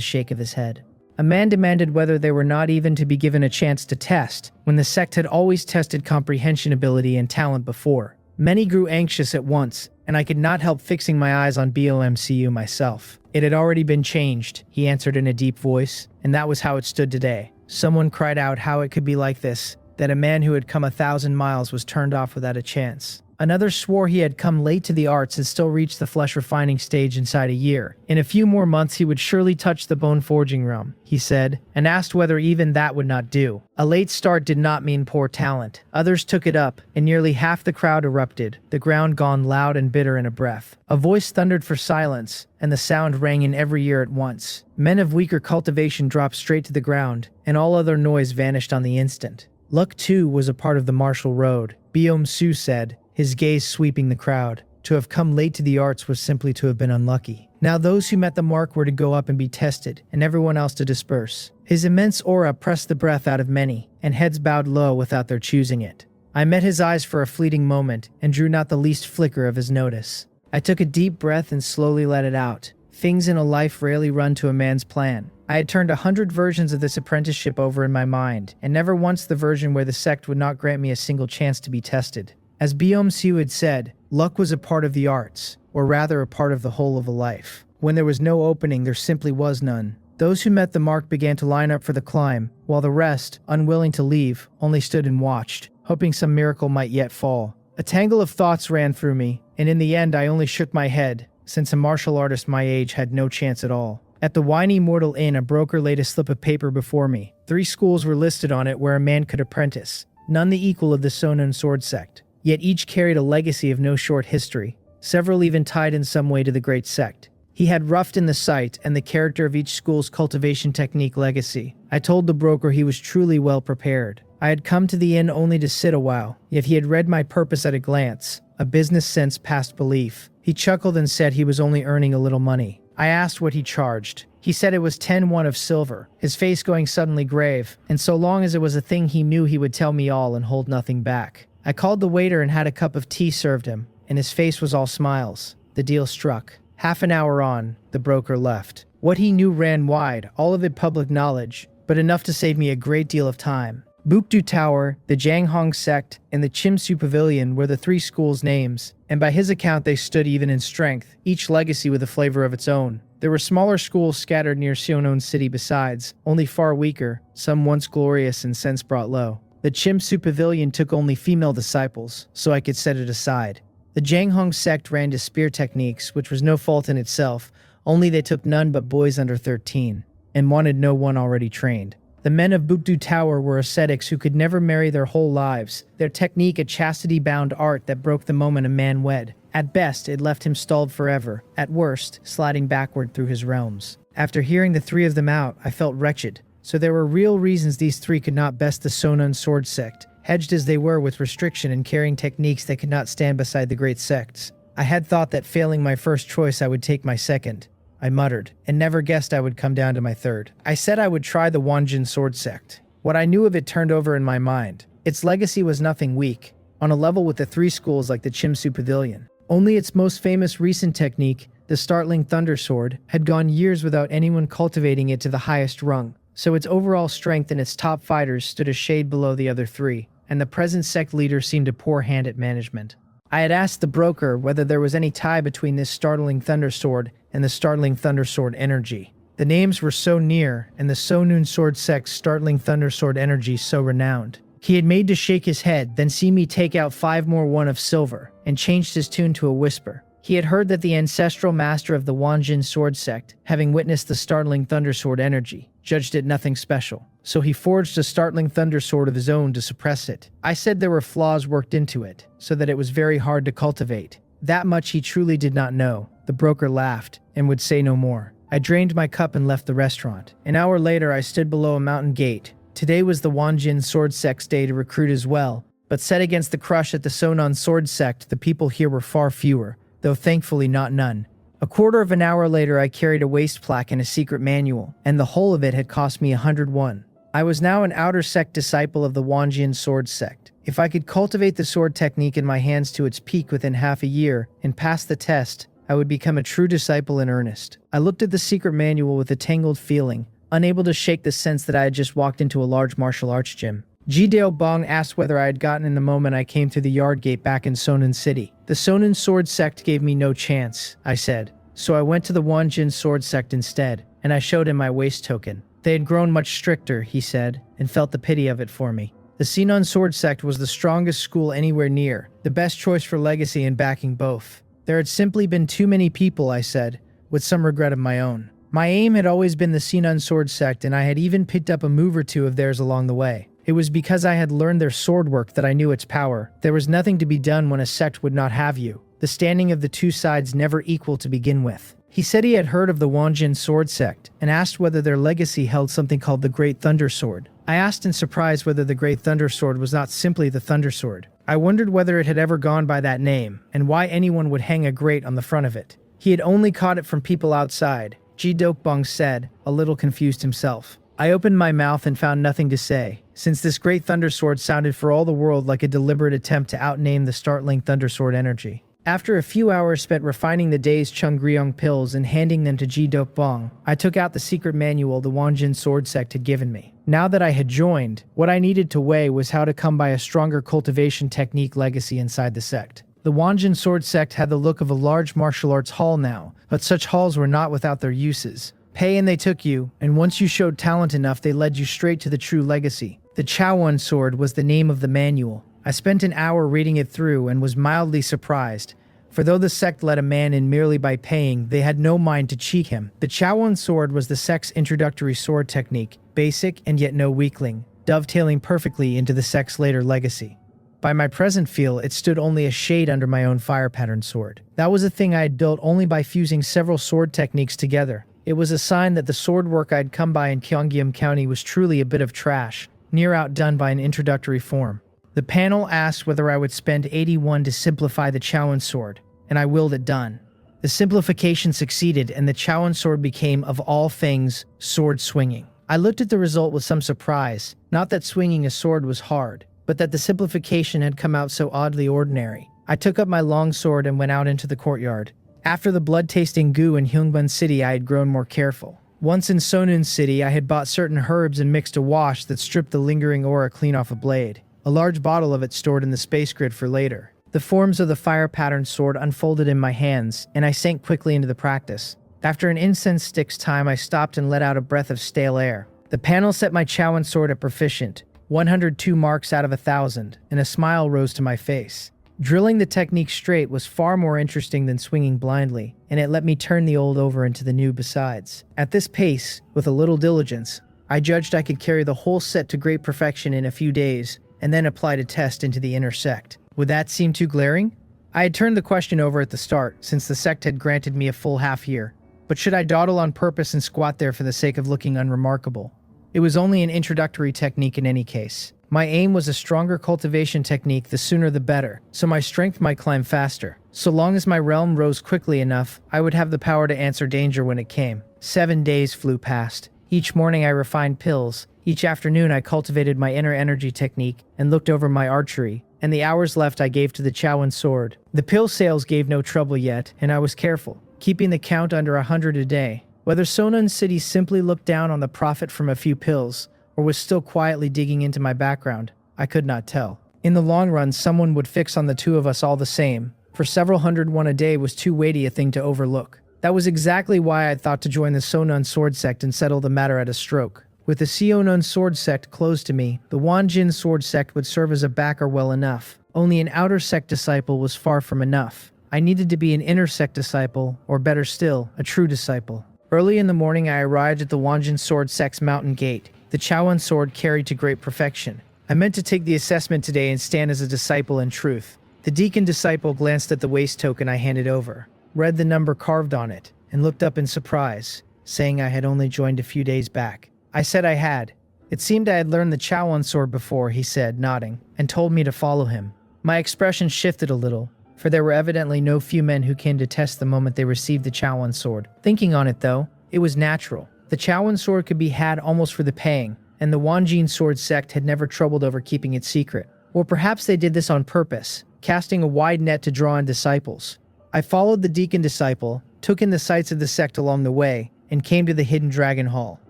shake of his head. A man demanded whether they were not even to be given a chance to test, when the sect had always tested comprehension ability and talent before. Many grew anxious at once, and I could not help fixing my eyes on BLMCU myself. It had already been changed, he answered in a deep voice, and that was how it stood today. Someone cried out how it could be like this, that a man who had come 1,000 miles was turned off without a chance. Another swore he had come late to the arts and still reached the flesh refining stage inside a year. In a few more months he would surely touch the bone forging realm, he said, and asked whether even that would not do. A late start did not mean poor talent. Others took it up, and nearly half the crowd erupted, the ground gone loud and bitter in a breath. A voice thundered for silence, and the sound rang in every ear at once. Men of weaker cultivation dropped straight to the ground, and all other noise vanished on the instant. Luck, too, was a part of the martial road, Biom-su said, his gaze sweeping the crowd. To have come late to the arts was simply to have been unlucky. Now those who met the mark were to go up and be tested, and everyone else to disperse. His immense aura pressed the breath out of many, and heads bowed low without their choosing it. I met his eyes for a fleeting moment, and drew not the least flicker of his notice. I took a deep breath and slowly let it out. Things in a life rarely run to a man's plan. I had turned 100 versions of this apprenticeship over in my mind, and never once the version where the sect would not grant me a single chance to be tested. As Biom-su had said, luck was a part of the arts, or rather a part of the whole of a life. When there was no opening, there simply was none. Those who met the mark began to line up for the climb, while the rest, unwilling to leave, only stood and watched, hoping some miracle might yet fall. A tangle of thoughts ran through me, and in the end I only shook my head, since a martial artist my age had no chance at all. At the Whiny Mortal Inn, a broker laid a slip of paper before me. 3 schools were listed on it where a man could apprentice, none the equal of the Sonon Sword sect. Yet each carried a legacy of no short history, several even tied in some way to the great sect. He had roughed in the sight and the character of each school's cultivation technique legacy. I told the broker he was truly well prepared. I had come to the inn only to sit a while, yet he had read my purpose at a glance, a business sense past belief. He chuckled and said he was only earning a little money. I asked what he charged. He said it was 10 of silver, his face going suddenly grave, and so long as it was a thing he knew he would tell me all and hold nothing back. I called the waiter and had a cup of tea served him, and his face was all smiles. The deal struck. Half an hour on, the broker left. What he knew ran wide, all of it public knowledge, but enough to save me a great deal of time. Bukdu Tower, the Janghong sect, and the Chimsu Pavilion were the three schools' names, and by his account they stood even in strength, each legacy with a flavor of its own. There were smaller schools scattered near Sionon City besides, only far weaker, some once glorious and since brought low. The Chimsu Pavilion took only female disciples, so I could set it aside. The Janghong sect ran to spear techniques, which was no fault in itself, only they took none but boys under 13, and wanted no one already trained. The men of Bukdu Tower were ascetics who could never marry their whole lives, their technique a chastity-bound art that broke the moment a man wed. At best, it left him stalled forever, at worst, sliding backward through his realms. After hearing the three of them out, I felt wretched. So there were real reasons these three could not best the Sonon sword sect, hedged as they were with restriction and carrying techniques that could not stand beside the great sects. I had thought that failing my first choice I would take my second, I muttered, and never guessed I would come down to my third. I said I would try the Wanjin sword sect. What I knew of it turned over in my mind. Its legacy was nothing weak, on a level with the three schools like the Chimsu Pavilion. Only its most famous recent technique, the Startling Thunder Sword, had gone years without anyone cultivating it to the highest rung, so its overall strength and its top fighters stood a shade below the other three, and the present sect leader seemed a poor hand at management. I had asked the broker whether there was any tie between this Startling Thunder Sword and the Startling Thunder Sword energy. The names were so near, and the Sonun Sword sect's Startling Thunder Sword energy so renowned. He had made to shake his head, then see me take out 5 more one of silver, and changed his tune to a whisper. He had heard that the ancestral master of the Wanjin sword sect, having witnessed the Startling Thunder Sword energy, judged it nothing special, so he forged a Startling Thunder Sword of his own to suppress it. I said there were flaws worked into it, so that it was very hard to cultivate. That much he truly did not know. The broker laughed, and would say no more. I drained my cup and left the restaurant. An hour later I stood below a mountain gate. Today was the Wanjin sword sect's day to recruit as well, but set against the crush at the Sonon sword sect, the people here were far fewer, though thankfully not none. A quarter of an hour later I carried a waist plaque and a secret manual, and the whole of it had cost me 101. I was now an outer sect disciple of the Wanjin sword sect. If I could cultivate the sword technique in my hands to its peak within half a year, and pass the test, I would become a true disciple in earnest. I looked at the secret manual with a tangled feeling, unable to shake the sense that I had just walked into a large martial arts gym. Jideo Bong asked whether I had gotten in the moment I came through the yard gate back in Sonon City. The Sonon sword sect gave me no chance, I said, so I went to the Wanjin sword sect instead, and I showed him my waist token. They had grown much stricter, he said, and felt the pity of it for me. The Sinon sword sect was the strongest school anywhere near, the best choice for legacy and backing both. There had simply been too many people, I said, with some regret of my own. My aim had always been the Sinon sword sect, and I had even picked up a move or two of theirs along the way. It was because I had learned their sword work that I knew its power. There was nothing to be done when a sect would not have you. The standing of the two sides never equal to begin with. He said he had heard of the Wanjin sword sect, and asked whether their legacy held something called the Great Thunder Sword. I asked in surprise whether the Great Thunder Sword was not simply the Thunder Sword. I wondered whether it had ever gone by that name, and why anyone would hang a great on the front of it. He had only caught it from people outside, Ji Dokbong said, a little confused himself. I opened my mouth and found nothing to say, since this Great Thunder Sword sounded for all the world like a deliberate attempt to outname the Startling Thunder Sword energy. After a few hours spent refining the day's Chungryong pills and handing them to Ji Dokbong, I took out the secret manual the Wanjin sword sect had given me. Now that I had joined, what I needed to weigh was how to come by a stronger cultivation technique legacy inside the sect. The Wanjin sword sect had the look of a large martial arts hall now, but such halls were not without their uses. Pay and they took you, and once you showed talent enough they led you straight to the true legacy. The Chawon sword was the name of the manual. I spent an hour reading it through and was mildly surprised, for though the sect let a man in merely by paying, they had no mind to cheat him. The Chawon sword was the sect's introductory sword technique, basic and yet no weakling, dovetailing perfectly into the sect's later legacy. By my present feel, it stood only a shade under my own fire pattern sword. That was a thing I had built only by fusing several sword techniques together. It was a sign that the sword work I'd come by in Gyeonggyeom County was truly a bit of trash, near outdone by an introductory form. The panel asked whether I would spend 81 to simplify the Chawon sword, and I willed it done. The simplification succeeded, and the Chawon sword became, of all things, sword swinging. I looked at the result with some surprise, not that swinging a sword was hard, but that the simplification had come out so oddly ordinary. I took up my long sword and went out into the courtyard. After the blood-tasting goo in Hyungbun City, I had grown more careful. Once in Sonun City, I had bought certain herbs and mixed a wash that stripped the lingering aura clean off a blade. A large bottle of it stored in the space grid for later. The forms of the fire-patterned sword unfolded in my hands, and I sank quickly into the practice. After an incense stick's time, I stopped and let out a breath of stale air. The panel set my Chowan sword at proficient, 102 marks out of 1,000, and a smile rose to my face. Drilling the technique straight was far more interesting than swinging blindly, and it let me turn the old over into the new besides. At this pace, with a little diligence, I judged I could carry the whole set to great perfection in a few days, and then applied a test into the inner sect. Would that seem too glaring? I had turned the question over at the start, since the sect had granted me a full half year. But should I dawdle on purpose and squat there for the sake of looking unremarkable? It was only an introductory technique in any case. My aim was a stronger cultivation technique, the sooner the better, so my strength might climb faster. So long as my realm rose quickly enough, I would have the power to answer danger when it came. 7 days flew past. Each morning I refined pills. Each afternoon I cultivated my inner energy technique and looked over my archery, and the hours left I gave to the Chowan sword. The pill sales gave no trouble yet, and I was careful, keeping the count under 100 a day. Whether Sonun City simply looked down on the profit from a few pills, or was still quietly digging into my background, I could not tell. In the long run, someone would fix on the two of us all the same, for several hundred won a day was too weighty a thing to overlook. That was exactly why I thought to join the Sonun sword sect and settle the matter at a stroke. With the Seonun sword sect closed to me, the Wanjin sword sect would serve as a backer well enough. Only an outer sect disciple was far from enough. I needed to be an inner sect disciple, or better still, a true disciple. Early in the morning I arrived at the Wanjin sword sect's mountain gate, the Chowan sword carried to great perfection. I meant to take the assessment today and stand as a disciple in truth. The deacon disciple glanced at the waist token I handed over, read the number carved on it, and looked up in surprise, saying I had only joined a few days back. I said I had. It seemed I had learned the Chowan sword before, he said, nodding, and told me to follow him. My expression shifted a little, for there were evidently no few men who came to test the moment they received the Chowan sword. Thinking on it though, it was natural. The Chowan sword could be had almost for the paying, and the Wanjin sword sect had never troubled over keeping it secret. Or perhaps they did this on purpose, casting a wide net to draw in disciples. I followed the deacon disciple, took in the sights of the sect along the way, and came to the hidden dragon hall.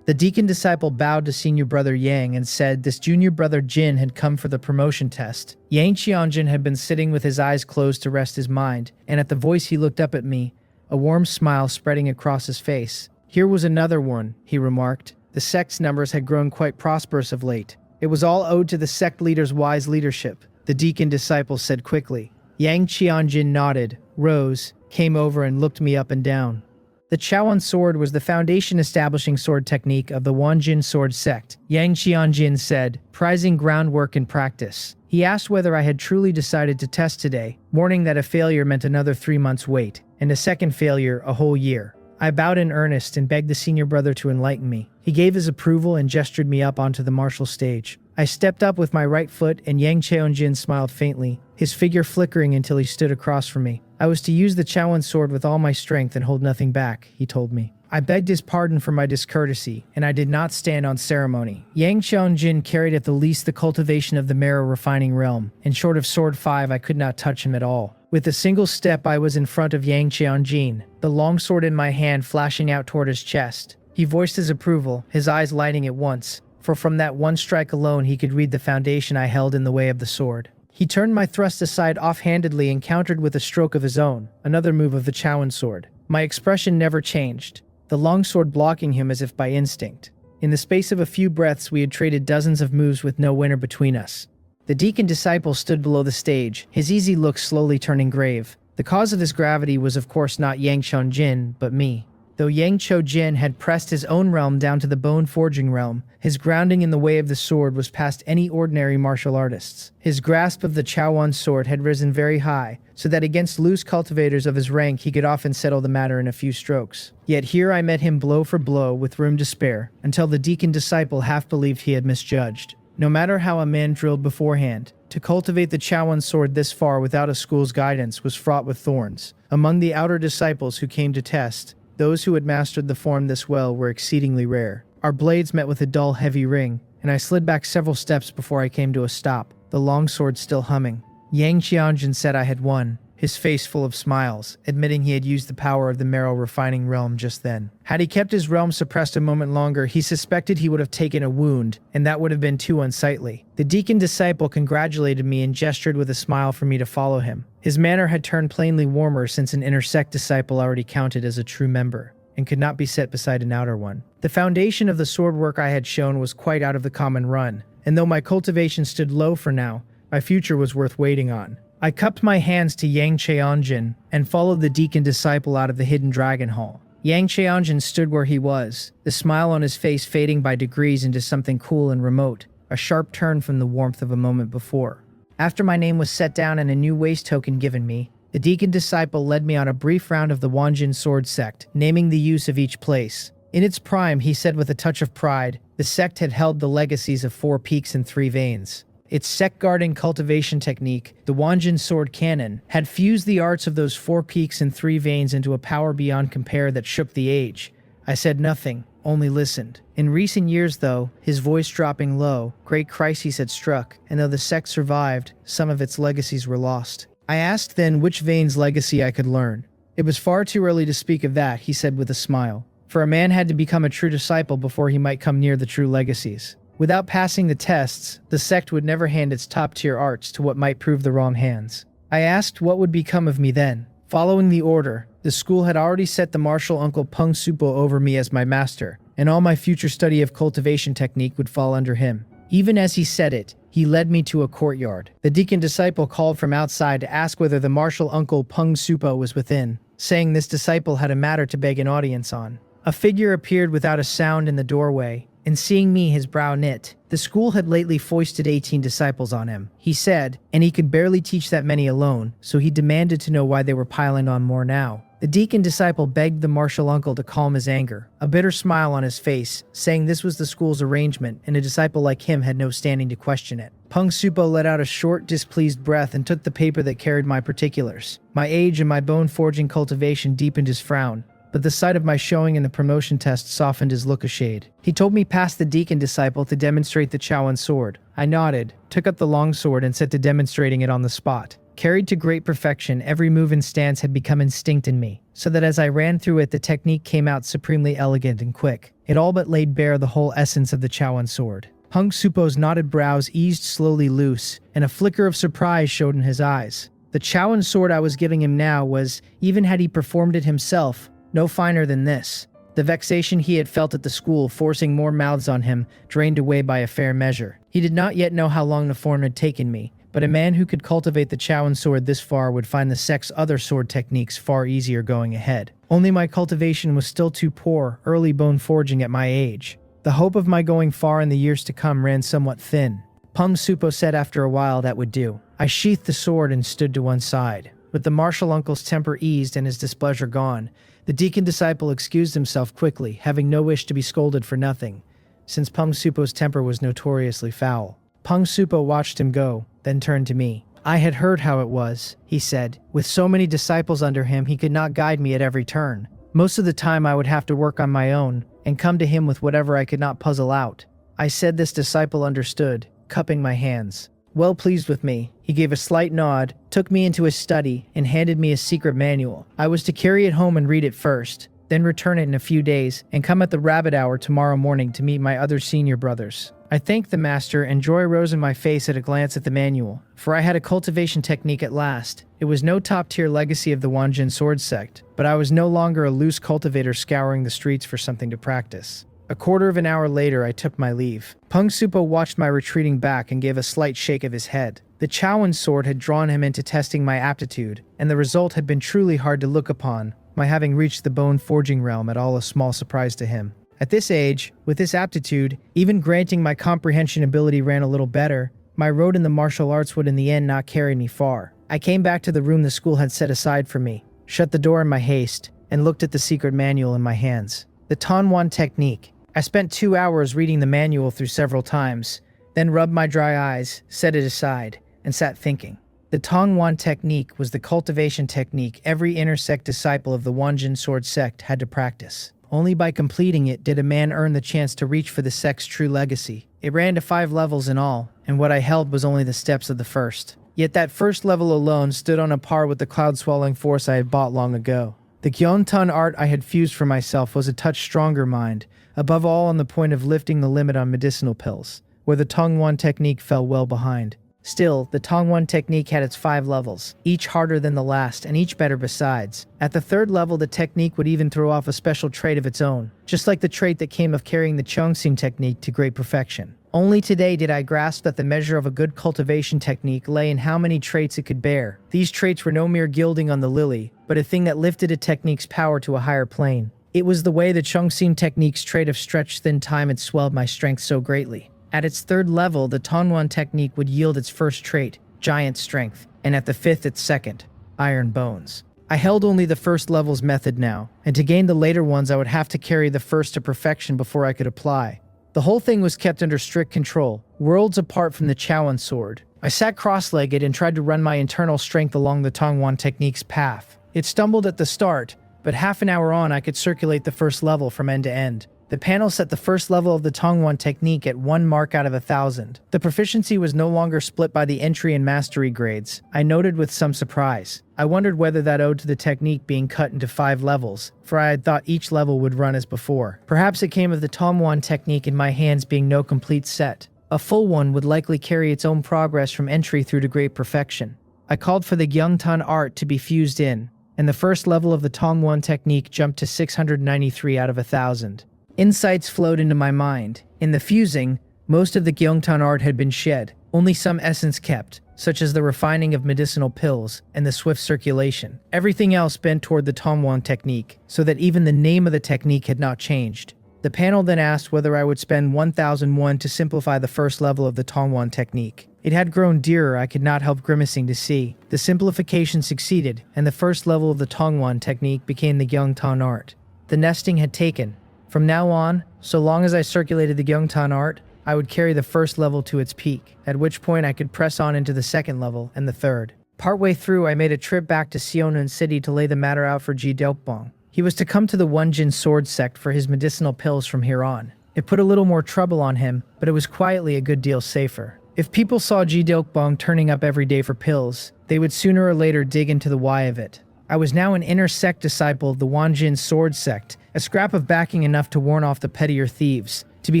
The deacon disciple bowed to senior brother Yang and said this junior brother Jin had come for the promotion test. Yang Qianjin had been sitting with his eyes closed to rest his mind, and at the voice he looked up at me, a warm smile spreading across his face. Here was another one, he remarked. The sect's numbers had grown quite prosperous of late. It was all owed to the sect leader's wise leadership, the deacon disciple said quickly. Yang Qianjin nodded, rose, came over and looked me up and down. The Chowan sword was the foundation-establishing sword technique of the Wanjin sword sect, Yang Qianjin said, prizing groundwork and practice. He asked whether I had truly decided to test today, warning that a failure meant another 3 months' wait, and a second failure a whole year. I bowed in earnest and begged the senior brother to enlighten me. He gave his approval and gestured me up onto the martial stage. I stepped up with my right foot and Yang Cheonjin smiled faintly, his figure flickering until he stood across from me. I was to use the Chowan sword with all my strength and hold nothing back, he told me. I begged his pardon for my discourtesy, and I did not stand on ceremony. Yang Cheonjin carried at the least the cultivation of the marrow refining realm, and short of sword 5 I could not touch him at all. With a single step I was in front of Yang Cheonjin, the long sword in my hand flashing out toward his chest. He voiced his approval, his eyes lighting at once, for from that one strike alone he could read the foundation I held in the way of the sword. He turned my thrust aside offhandedly and countered with a stroke of his own, another move of the Chowan sword. My expression never changed, the longsword blocking him as if by instinct. In the space of a few breaths we had traded dozens of moves with no winner between us. The deacon disciple stood below the stage, his easy look slowly turning grave. The cause of his gravity was of course not Yang Cheonjin, but me. Though Yang Cheonjin had pressed his own realm down to the bone-forging realm, his grounding in the way of the sword was past any ordinary martial artist's. His grasp of the Chowan sword had risen very high, so that against loose cultivators of his rank he could often settle the matter in a few strokes. Yet here I met him blow for blow with room to spare, until the deacon disciple half believed he had misjudged. No matter how a man drilled beforehand, to cultivate the Chowan sword this far without a school's guidance was fraught with thorns. Among the outer disciples who came to test, those who had mastered the form this well were exceedingly rare. Our blades met with a dull, heavy ring, and I slid back several steps before I came to a stop, the long sword still humming. Yang Qianjin said I had won. his face full of smiles, admitting he had used the power of the marrow refining realm just then. Had he kept his realm suppressed a moment longer, he suspected he would have taken a wound, and that would have been too unsightly. The deacon disciple congratulated me and gestured with a smile for me to follow him. His manner had turned plainly warmer since an inner sect disciple already counted as a true member, and could not be set beside an outer one. The foundation of the sword work I had shown was quite out of the common run, and though my cultivation stood low for now, my future was worth waiting on. I cupped my hands to Yang Cheonjin and followed the deacon disciple out of the hidden dragon hall. Yang Cheonjin stood where he was, the smile on his face fading by degrees into something cool and remote, a sharp turn from the warmth of a moment before. After my name was set down and a new waist token given me, the deacon disciple led me on a brief round of the Wanjin sword sect, naming the use of each place. In its prime, he said with a touch of pride, the sect had held the legacies of 4 peaks and 3 veins. Its sect-guarding cultivation technique, the Wanjin sword cannon, had fused the arts of those 4 peaks and 3 veins into a power beyond compare that shook the age. I said nothing, only listened. In recent years, though, his voice dropping low, great crises had struck, and though the sect survived, some of its legacies were lost. I asked then which vein's legacy I could learn. It was far too early to speak of that, he said with a smile. For a man had to become a true disciple before he might come near the true legacies. Without passing the tests, the sect would never hand its top-tier arts to what might prove the wrong hands. I asked what would become of me then. Following the order, the school had already set the martial uncle Peng Supo over me as my master, and all my future study of cultivation technique would fall under him. Even as he said it, he led me to a courtyard. The deacon disciple called from outside to ask whether the martial uncle Peng Supo was within, saying this disciple had a matter to beg an audience on. A figure appeared without a sound in the doorway, and seeing me, his brow knit. The school had lately foisted 18 disciples on him, he said, and he could barely teach that many alone, so he demanded to know why they were piling on more now. The deacon disciple begged the martial uncle to calm his anger, a bitter smile on his face, saying this was the school's arrangement, and a disciple like him had no standing to question it. Peng Supo let out a short, displeased breath and took the paper that carried my particulars. My age and my bone-forging cultivation deepened his frown, but the sight of my showing in the promotion test softened his look a shade. He told me past the deacon disciple to demonstrate the Chowan sword. I nodded, took up the long sword and set to demonstrating it on the spot. Carried to great perfection, every move and stance had become instinct in me, so that as I ran through it the technique came out supremely elegant and quick. It all but laid bare the whole essence of the Chowan sword. Peng Supo's knotted brows eased slowly loose, and a flicker of surprise showed in his eyes. The Chowan sword I was giving him now was, even had he performed it himself, no finer than this. The vexation he had felt at the school forcing more mouths on him drained away by a fair measure. He did not yet know how long the form had taken me, but a man who could cultivate the Chowan sword this far would find the sect's other sword techniques far easier going ahead. Only my cultivation was still too poor, early bone forging at my age. The hope of my going far in the years to come ran somewhat thin. Peng Supo said after a while that would do. I sheathed the sword and stood to one side. With the martial uncle's temper eased and his displeasure gone, the deacon disciple excused himself quickly, having no wish to be scolded for nothing, since Peng Supo's temper was notoriously foul. Peng Supo watched him go, then turned to me. I had heard how it was, he said. With so many disciples under him, he could not guide me at every turn. Most of the time I would have to work on my own, and come to him with whatever I could not puzzle out. I said this disciple understood, cupping my hands. Well pleased with me, he gave a slight nod, took me into his study, and handed me a secret manual. I was to carry it home and read it first, then return it in a few days, and come at the rabbit hour tomorrow morning to meet my other senior brothers. I thanked the master, and joy rose in my face at a glance at the manual, for I had a cultivation technique at last. It was no top-tier legacy of the Wanjin sword sect, but I was no longer a loose cultivator scouring the streets for something to practice. A quarter of an hour later, I took my leave. Peng Supo watched my retreating back and gave a slight shake of his head. The Chowan sword had drawn him into testing my aptitude, and the result had been truly hard to look upon, my having reached the bone-forging realm at all a small surprise to him. At this age, with this aptitude, even granting my comprehension ability ran a little better, my road in the martial arts would in the end not carry me far. I came back to the room the school had set aside for me, shut the door in my haste, and looked at the secret manual in my hands. The Tonwan technique. I spent 2 hours reading the manual through several times, then rubbed my dry eyes, set it aside, and sat thinking. The Tonwan technique was the cultivation technique every inner sect disciple of the Wanjin sword sect had to practice. Only by completing it did a man earn the chance to reach for the sect's true legacy. It ran to 5 levels in all, and what I held was only the steps of the first. Yet that first level alone stood on a par with the cloud-swallowing force I had bought long ago. The Gyeongtan art I had fused for myself was a touch stronger mind, above all on the point of lifting the limit on medicinal pills, where the Tongwan technique fell well behind. Still, the Tongwan technique had its 5 levels, each harder than the last and each better besides. At the 3rd level, the technique would even throw off a special trait of its own, just like the trait that came of carrying the Chongsim technique to great perfection. Only today did I grasp that the measure of a good cultivation technique lay in how many traits it could bear. These traits were no mere gilding on the lily, but a thing that lifted a technique's power to a higher plane. It was the way the Chongsim technique's trait of stretched thin time had swelled my strength so greatly. At its 3rd level, the Tongwan technique would yield its first trait, giant strength, and at the 5th its second, iron bones. I held only the first level's method now, and to gain the later ones I would have to carry the first to perfection before I could apply. The whole thing was kept under strict control, worlds apart from the Chowan sword. I sat cross-legged and tried to run my internal strength along the Tongwan technique's path. It stumbled at the start, but half an hour on I could circulate the first level from end to end. The panel set the first level of the Tongwan technique at 1 mark out of 1,000. The proficiency was no longer split by the entry and mastery grades, I noted with some surprise. I wondered whether that owed to the technique being cut into 5 levels, for I had thought each level would run as before. Perhaps it came of the Tongwan technique in my hands being no complete set. A full one would likely carry its own progress from entry through to great perfection. I called for the Gyeongtan art to be fused in, and the first level of the Tongwan technique jumped to 693 out of 1,000. Insights flowed into my mind. In the fusing, most of the Gyeongtan art had been shed, only some essence kept, such as the refining of medicinal pills and the swift circulation. Everything else bent toward the Tongwan technique, so that even the name of the technique had not changed. The panel then asked whether I would spend 1,001 to simplify the first level of the Tongwan technique. It had grown dearer, I could not help grimacing to see. The simplification succeeded, and the first level of the Tongwan technique became the Gyeongtan art. The nesting had taken. From now on, so long as I circulated the Gyeongtan art, I would carry the first level to its peak, at which point I could press on into the second level and the third. Partway through, I made a trip back to Seonan City to lay the matter out for Ji Deokbong. He was to come to the Wonjin sword sect for his medicinal pills from here on. It put a little more trouble on him, but it was quietly a good deal safer. If people saw Ji Deokbong turning up every day for pills, they would sooner or later dig into the why of it. I was now an inner sect disciple of the Wonjin sword sect, a scrap of backing enough to warn off the pettier thieves. To be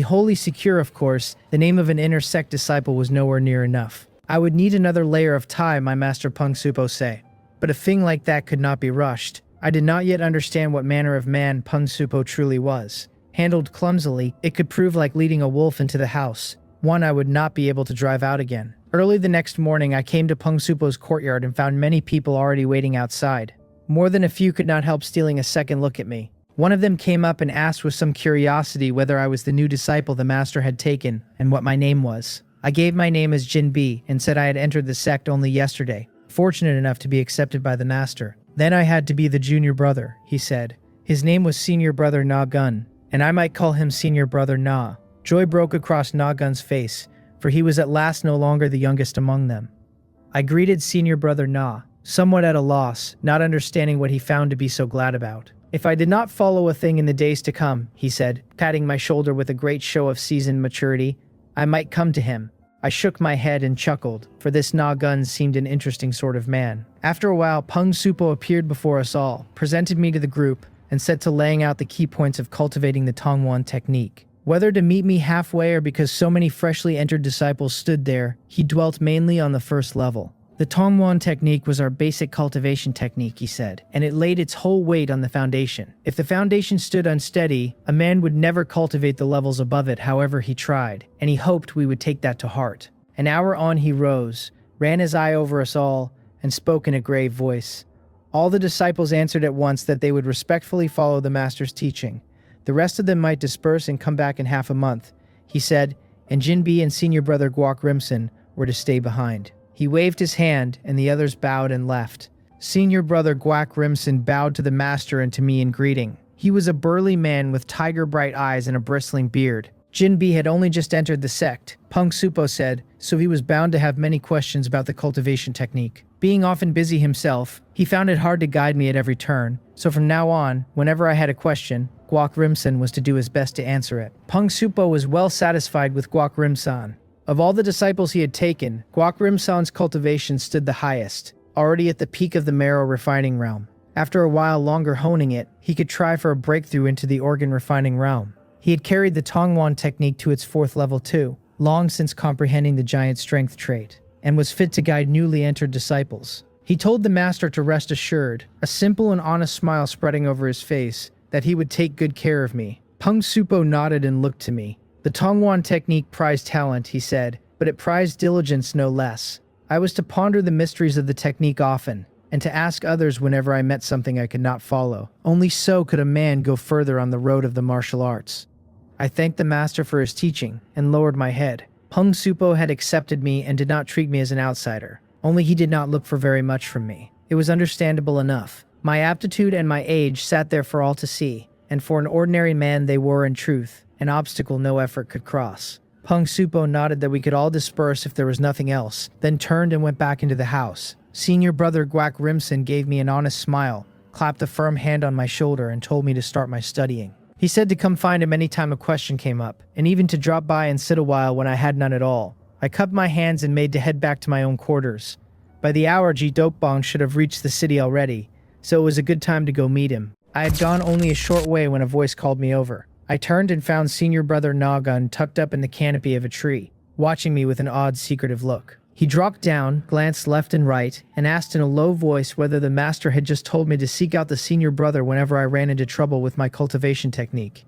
wholly secure, of course, the name of an inner sect disciple was nowhere near enough. I would need another layer of time, my master Peng Supo say. But a thing like that could not be rushed. I did not yet understand what manner of man Peng Supo truly was. Handled clumsily, it could prove like leading a wolf into the house, one I would not be able to drive out again. Early the next morning, I came to Peng Supo's courtyard and found many people already waiting outside. More than a few could not help stealing a second look at me. One of them came up and asked with some curiosity whether I was the new disciple the master had taken and what my name was. I gave my name as Jin B and said I had entered the sect only yesterday, fortunate enough to be accepted by the master. Then I had to be the junior brother, he said. His name was Senior Brother Na Gun, and I might call him Senior Brother Na. Joy broke across Na Gun's face, for he was at last no longer the youngest among them. I greeted Senior Brother Na, somewhat at a loss, not understanding what he found to be so glad about. If I did not follow a thing in the days to come, he said, patting my shoulder with a great show of seasoned maturity, I might come to him. I shook my head and chuckled, for this Na Gun seemed an interesting sort of man. After a while, Peng Supo appeared before us all, presented me to the group, and set to laying out the key points of cultivating the Tongwan technique. Whether to meet me halfway or because so many freshly entered disciples stood there, he dwelt mainly on the first level. The Tongwan technique was our basic cultivation technique, he said, and it laid its whole weight on the foundation. If the foundation stood unsteady, a man would never cultivate the levels above it however he tried, and he hoped we would take that to heart. An hour on he rose, ran his eye over us all, and spoke in a grave voice. All the disciples answered at once that they would respectfully follow the master's teaching. The rest of them might disperse and come back in half a month, he said, and Jinbi and Senior Brother Guok Rimson were to stay behind. He waved his hand, and the others bowed and left. Senior Brother Guak Rimson bowed to the master and to me in greeting. He was a burly man with tiger-bright eyes and a bristling beard. Jinbi had only just entered the sect, Peng Supo said, so he was bound to have many questions about the cultivation technique. Being often busy himself, he found it hard to guide me at every turn, so from now on, whenever I had a question, Guak Rimson was to do his best to answer it. Peng Supo was well satisfied with Guak Rimsan. Of all the disciples he had taken, Rimsan's cultivation stood the highest, already at the peak of the marrow refining realm. After a while longer honing it, he could try for a breakthrough into the organ refining realm. He had carried the Tongwan technique to its 4th level too, long since comprehending the giant strength trait, and was fit to guide newly entered disciples. He told the master to rest assured, a simple and honest smile spreading over his face, that he would take good care of me. Peng Supo nodded and looked to me. The Tongwan technique prized talent, he said, but it prized diligence no less. I was to ponder the mysteries of the technique often, and to ask others whenever I met something I could not follow. Only so could a man go further on the road of the martial arts. I thanked the master for his teaching, and lowered my head. Peng Supo had accepted me and did not treat me as an outsider. Only he did not look for very much from me. It was understandable enough. My aptitude and my age sat there for all to see, and for an ordinary man they were, in truth, an obstacle no effort could cross. Peng Supo nodded that we could all disperse if there was nothing else, then turned and went back into the house. Senior brother Rimsan gave me an honest smile, clapped a firm hand on my shoulder, and told me to start my studying. He said to come find him any time a question came up, and even to drop by and sit a while when I had none at all. I cupped my hands and made to head back to my own quarters. By the hour, Dokbong should have reached the city already, so it was a good time to go meet him. I had gone only a short way when a voice called me over. I turned and found senior brother Nagun tucked up in the canopy of a tree, watching me with an odd, secretive look. He dropped down, glanced left and right, and asked in a low voice whether the master had just told me to seek out the senior brother whenever I ran into trouble with my cultivation technique.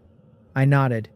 I nodded,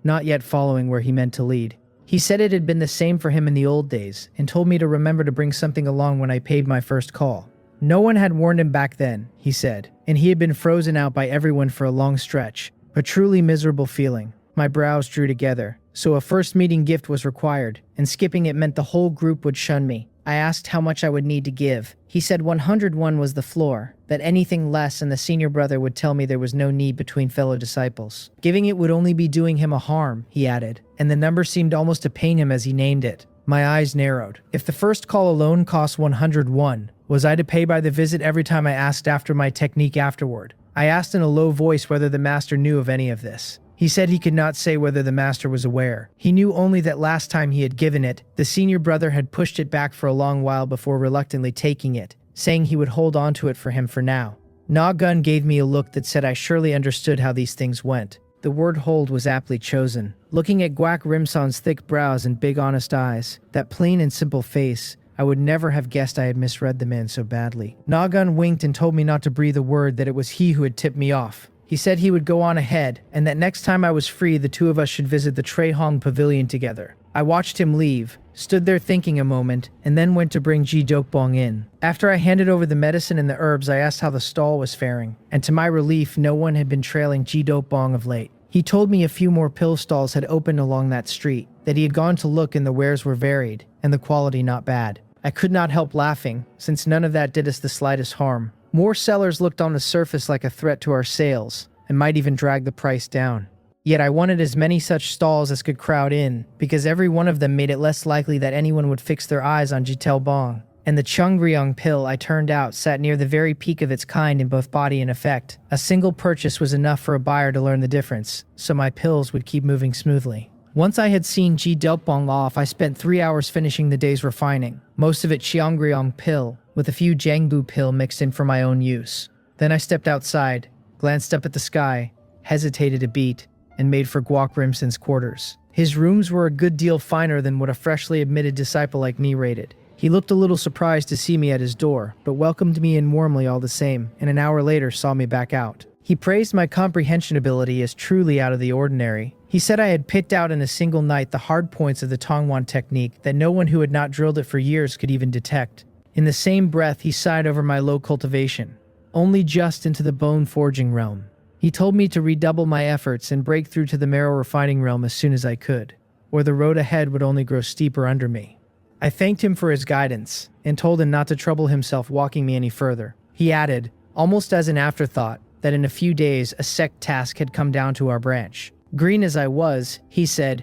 not yet following where he meant to lead. He said it had been the same for him in the old days, and told me to remember to bring something along when I paid my first call. No one had warned him back then, he said, and he had been frozen out by everyone for a long stretch. A truly miserable feeling. My brows drew together. So a first meeting gift was required, and skipping it meant the whole group would shun me. I asked how much I would need to give. He said 101 was the floor, that anything less and the senior brother would tell me there was no need between fellow disciples. Giving it would only be doing him a harm, he added, and the number seemed almost to pain him as he named it. My eyes narrowed. If the first call alone cost 101, was I to pay by the visit every time I asked after my technique afterward? I asked in a low voice whether the master knew of any of this. He said he could not say whether the master was aware. He knew only that last time he had given it, the senior brother had pushed it back for a long while before reluctantly taking it, saying he would hold on to it for him for now. Nagun gave me a look that said I surely understood how these things went. The word hold was aptly chosen. Looking at Rimsan's thick brows and big honest eyes, that plain and simple face, I would never have guessed I had misread the man so badly. Nagun winked and told me not to breathe a word, that it was he who had tipped me off. He said he would go on ahead, and that next time I was free, the two of us should visit the Treihong Pavilion together. I watched him leave, stood there thinking a moment, and then went to bring Dokbong in. After I handed over the medicine and the herbs, I asked how the stall was faring, and to my relief, no one had been trailing Dokbong of late. He told me a few more pill stalls had opened along that street, that he had gone to look and the wares were varied, and the quality not bad. I could not help laughing, since none of that did us the slightest harm. More sellers looked on the surface like a threat to our sales, and might even drag the price down. Yet I wanted as many such stalls as could crowd in, because every one of them made it less likely that anyone would fix their eyes on Jitelbong. And the Chungryong pill I turned out sat near the very peak of its kind in both body and effect. A single purchase was enough for a buyer to learn the difference, so my pills would keep moving smoothly. Once I had seen Dokbong off, I spent 3 hours finishing the day's refining, most of it Xiangryong pill, with a few Jiangbu pill mixed in for my own use. Then I stepped outside, glanced up at the sky, hesitated a beat, and made for Rimsan's quarters. His rooms were a good deal finer than what a freshly admitted disciple like me rated. He looked a little surprised to see me at his door, but welcomed me in warmly all the same, and an hour later saw me back out. He praised my comprehension ability as truly out of the ordinary. He said I had picked out in a single night the hard points of the Tongwan technique that no one who had not drilled it for years could even detect. In the same breath, he sighed over my low cultivation, only just into the bone forging realm. He told me to redouble my efforts and break through to the marrow refining realm as soon as I could, or the road ahead would only grow steeper under me. I thanked him for his guidance, and told him not to trouble himself walking me any further. He added, almost as an afterthought, that in a few days a sect task had come down to our branch. Green as I was, he said,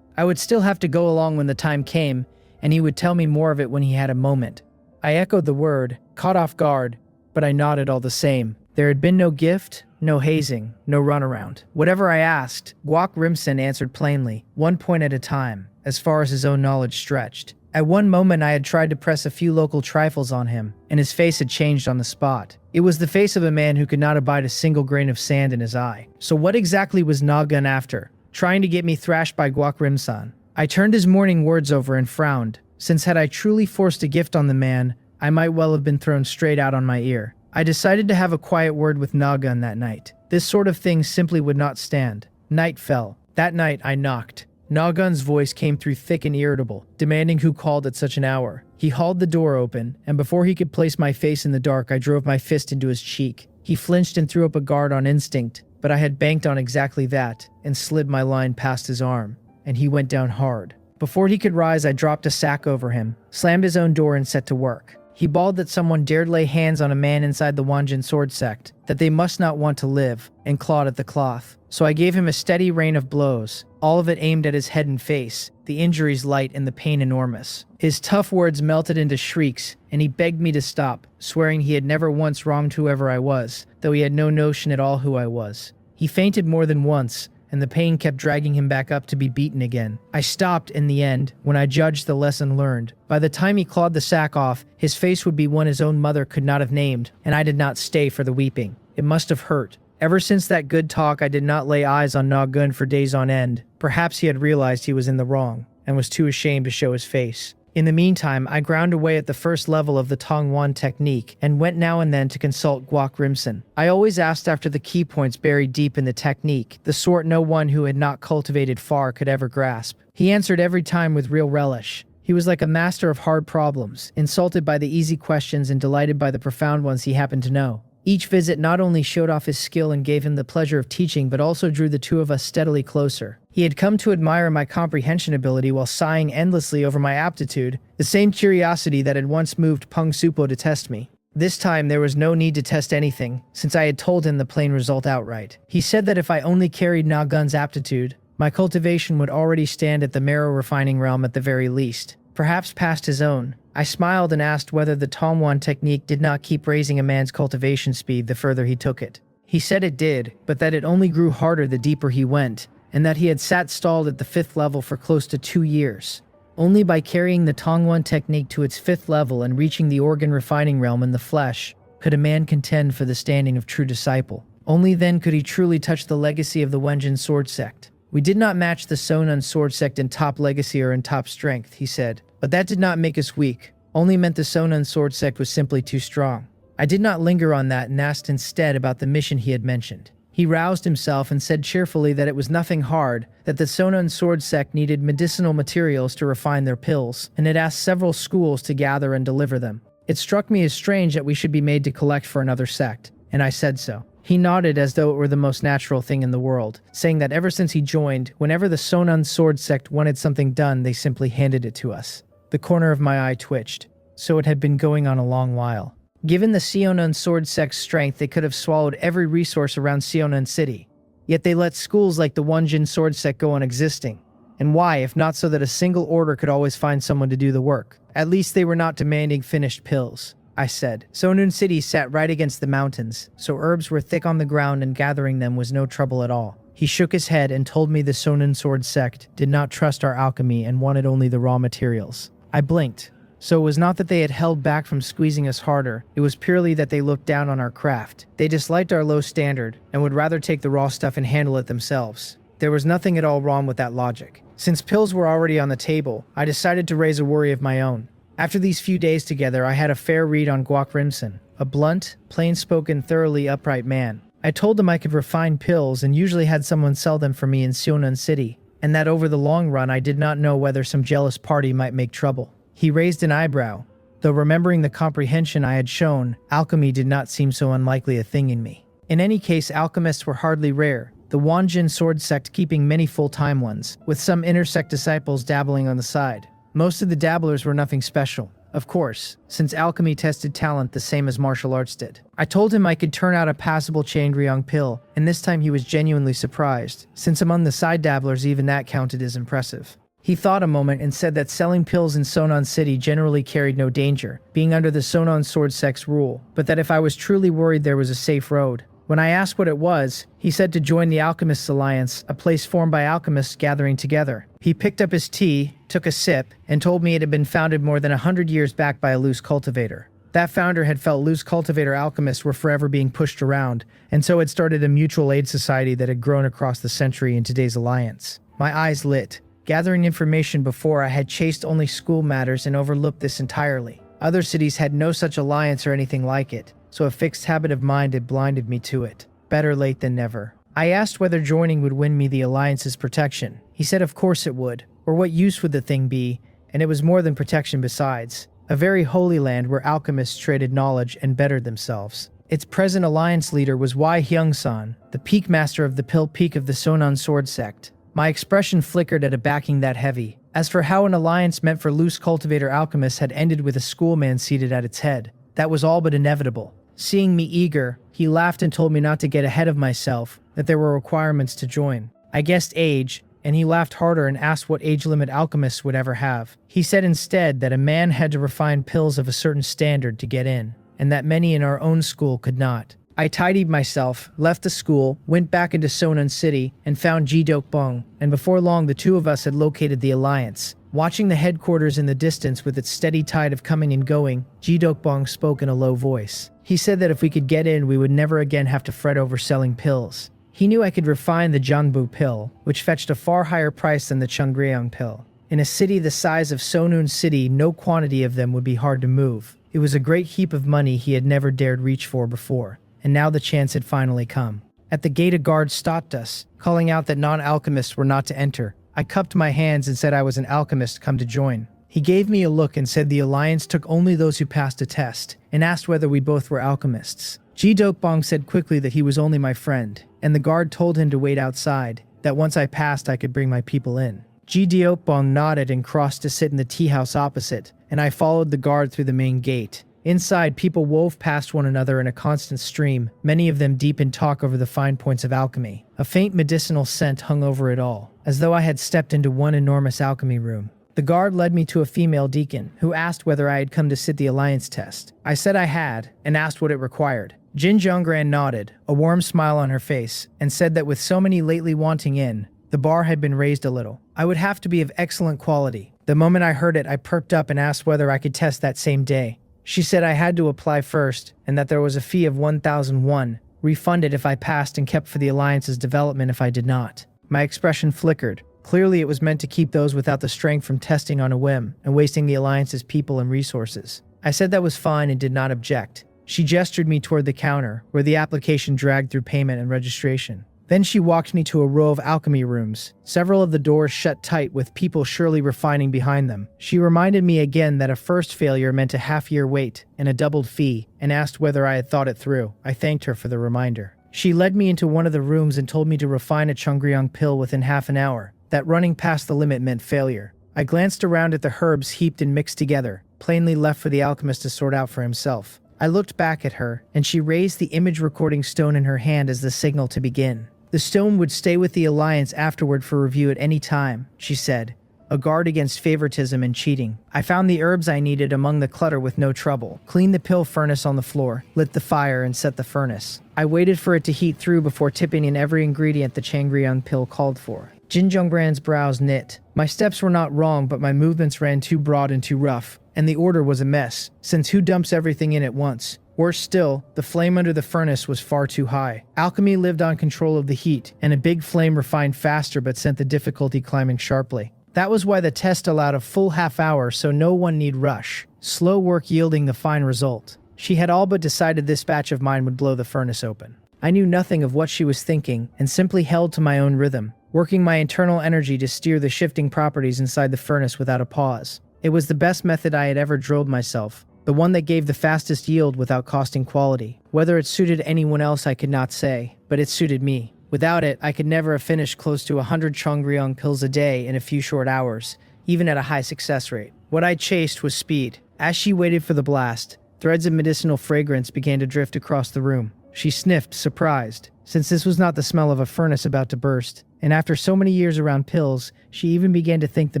I would still have to go along when the time came, and he would tell me more of it when he had a moment. I echoed the word, caught off guard, but I nodded all the same. There had been no gift, no hazing, no runaround. Whatever I asked, Rimsan answered plainly, 1 point at a time, as far as his own knowledge stretched. At one moment I had tried to press a few local trifles on him, and his face had changed on the spot. It was the face of a man who could not abide a single grain of sand in his eye. So what exactly was Nagun after? Trying to get me thrashed by Guakrim-san. I turned his morning words over and frowned, since had I truly forced a gift on the man, I might well have been thrown straight out on my ear. I decided to have a quiet word with Nagun that night. This sort of thing simply would not stand. Night fell. That night I knocked. Nagun's voice came through thick and irritable, demanding who called at such an hour. He hauled the door open, and before he could place my face in the dark, I drove my fist into his cheek. He flinched and threw up a guard on instinct, but I had banked on exactly that, and slid my line past his arm, and he went down hard. Before he could rise, I dropped a sack over him, slammed his own door, and set to work. He bawled that someone dared lay hands on a man inside the Wanjin sword sect, that they must not want to live, and clawed at the cloth. So I gave him a steady rain of blows, all of it aimed at his head and face, the injuries light and the pain enormous. His tough words melted into shrieks, and he begged me to stop, swearing he had never once wronged whoever I was, though he had no notion at all who I was. He fainted more than once, and the pain kept dragging him back up to be beaten again. I stopped in the end, when I judged the lesson learned. By the time he clawed the sack off, his face would be one his own mother could not have named, and I did not stay for the weeping. It must have hurt. Ever since that good talk, I did not lay eyes on Nagun for days on end. Perhaps he had realized he was in the wrong, and was too ashamed to show his face. In the meantime, I ground away at the first level of the Tongwan technique, and went now and then to consult Guakrimson. I always asked after the key points buried deep in the technique, the sort no one who had not cultivated far could ever grasp. He answered every time with real relish. He was like a master of hard problems, insulted by the easy questions and delighted by the profound ones he happened to know. Each visit not only showed off his skill and gave him the pleasure of teaching, but also drew the two of us steadily closer. He had come to admire my comprehension ability while sighing endlessly over my aptitude, the same curiosity that had once moved Peng Supo to test me. This time there was no need to test anything, since I had told him the plain result outright. He said that if I only carried Nagun's aptitude, my cultivation would already stand at the marrow refining realm at the very least, perhaps past his own. I smiled and asked whether the Tongwan technique did not keep raising a man's cultivation speed the further he took it. He said it did, but that it only grew harder the deeper he went, and that he had sat stalled at the 5th level for close to 2 years. Only by carrying the Tongwan technique to its 5th level and reaching the organ refining realm in the flesh, could a man contend for the standing of true disciple. Only then could he truly touch the legacy of the Wenjin sword sect. We did not match the Sonon sword sect in top legacy or in top strength, he said. But that did not make us weak, only meant the Sonon sword sect was simply too strong. I did not linger on that and asked instead about the mission he had mentioned. He roused himself and said cheerfully that it was nothing hard, that the Sonon sword sect needed medicinal materials to refine their pills, and had asked several schools to gather and deliver them. It struck me as strange that we should be made to collect for another sect, and I said so. He nodded as though it were the most natural thing in the world, saying that ever since he joined, whenever the Sonon sword sect wanted something done, they simply handed it to us. The corner of my eye twitched. So it had been going on a long while. Given the Sionon sword sect's strength, they could have swallowed every resource around Sionon City. Yet they let schools like the Wanjin sword sect go on existing. And why, if not so that a single order could always find someone to do the work? At least they were not demanding finished pills, I said. Sonon City sat right against the mountains, so herbs were thick on the ground and gathering them was no trouble at all. He shook his head and told me the Sonon sword sect did not trust our alchemy and wanted only the raw materials. I blinked. So it was not that they had held back from squeezing us harder, it was purely that they looked down on our craft. They disliked our low standard, and would rather take the raw stuff and handle it themselves. There was nothing at all wrong with that logic. Since pills were already on the table, I decided to raise a worry of my own. After these few days together, I had a fair read on Guakrimson, a blunt, plain-spoken, thoroughly upright man. I told him I could refine pills and usually had someone sell them for me in Sionon City, and that over the long run I did not know whether some jealous party might make trouble. He raised an eyebrow, though remembering the comprehension I had shown, alchemy did not seem so unlikely a thing in me. In any case, alchemists were hardly rare, the Wanjin sword sect keeping many full-time ones, with some intersect disciples dabbling on the side. Most of the dabblers were nothing special, of course, since alchemy tested talent the same as martial arts did. I told him I could turn out a passable Changryong pill, and this time he was genuinely surprised, since among the side dabblers even that counted as impressive. He thought a moment and said that selling pills in Sonon City generally carried no danger, being under the Sonon sword sect's rule, but that if I was truly worried there was a safe road. When I asked what it was, he said to join the Alchemists Alliance, a place formed by alchemists gathering together. He picked up his tea, took a sip, and told me it had been founded more than 100 years back by a loose cultivator. That founder had felt loose cultivator alchemists were forever being pushed around, and so had started a mutual aid society that had grown across the century in today's alliance. My eyes lit. Gathering information before, I had chased only school matters and overlooked this entirely. Other cities had no such alliance or anything like it, so a fixed habit of mind had blinded me to it. Better late than never. I asked whether joining would win me the Alliance's protection. He said of course it would, or what use would the thing be, and it was more than protection besides. A very holy land where alchemists traded knowledge and bettered themselves. Its present alliance leader was Wei Hyung-san, the peak master of the Pill Peak of the Sonon sword sect. My expression flickered at a backing that heavy. As for how an alliance meant for loose cultivator alchemists had ended with a schoolman seated at its head, that was all but inevitable. Seeing me eager, he laughed and told me not to get ahead of myself, that there were requirements to join. I guessed age, and he laughed harder and asked what age limit alchemists would ever have. He said instead that a man had to refine pills of a certain standard to get in, and that many in our own school could not. I tidied myself, left the school, went back into Sonon City, and found Ji Dokbong, and before long the two of us had located the alliance. Watching the headquarters in the distance with its steady tide of coming and going, Ji Dokbong spoke in a low voice. He said that if we could get in, we would never again have to fret over selling pills. He knew I could refine the Janbu pill, which fetched a far higher price than the Chungryong pill. In a city the size of Sonun City, no quantity of them would be hard to move. It was a great heap of money he had never dared reach for before, and now the chance had finally come. At the gate a guard stopped us, calling out that non-alchemists were not to enter. I cupped my hands and said I was an alchemist come to join. He gave me a look and said the alliance took only those who passed a test, and asked whether we both were alchemists. Ji Dokbong said quickly that he was only my friend, and the guard told him to wait outside, that once I passed I could bring my people in. Ji Dokbong nodded and crossed to sit in the tea house opposite, and I followed the guard through the main gate. Inside, people wove past one another in a constant stream, many of them deep in talk over the fine points of alchemy. A faint medicinal scent hung over it all, as though I had stepped into one enormous alchemy room. The guard led me to a female deacon, who asked whether I had come to sit the alliance test. I said I had, and asked what it required. Jin Jonggran nodded, a warm smile on her face, and said that with so many lately wanting in, the bar had been raised a little. I would have to be of excellent quality. The moment I heard it, I perked up and asked whether I could test that same day. She said I had to apply first, and that there was a fee of 1,001, refunded if I passed and kept for the alliance's development if I did not. My expression flickered. Clearly it was meant to keep those without the strength from testing on a whim and wasting the alliance's people and resources. I said that was fine and did not object. She gestured me toward the counter, where the application dragged through payment and registration. Then she walked me to a row of alchemy rooms, several of the doors shut tight with people surely refining behind them. She reminded me again that a first failure meant a half-year wait and a doubled fee, and asked whether I had thought it through. I thanked her for the reminder. She led me into one of the rooms and told me to refine a Chungryong pill within half an hour, that running past the limit meant failure. I glanced around at the herbs heaped and mixed together, plainly left for the alchemist to sort out for himself. I looked back at her, and she raised the image recording stone in her hand as the signal to begin. The stone would stay with the Alliance afterward for review at any time, she said, a guard against favoritism and cheating. I found the herbs I needed among the clutter with no trouble, cleaned the pill furnace on the floor, lit the fire, and set the furnace. I waited for it to heat through before tipping in every ingredient the Changryong pill called for. Jin Jonggran's brows knit. My steps were not wrong, but my movements ran too broad and too rough, and the order was a mess, since who dumps everything in at once? Worse still, the flame under the furnace was far too high. Alchemy lived on control of the heat, and a big flame refined faster but sent the difficulty climbing sharply. That was why the test allowed a full half hour, so no one need rush. Slow work yielding the fine result. She had all but decided this batch of mine would blow the furnace open. I knew nothing of what she was thinking, and simply held to my own rhythm, working my internal energy to steer the shifting properties inside the furnace without a pause. It was the best method I had ever drilled myself, the one that gave the fastest yield without costing quality. Whether it suited anyone else I could not say, but it suited me. Without it, I could never have finished close to 100 Chongryong pills a day in a few short hours, even at a high success rate. What I chased was speed. As she waited for the blast, threads of medicinal fragrance began to drift across the room. She sniffed, surprised, since this was not the smell of a furnace about to burst. And after so many years around pills, she even began to think the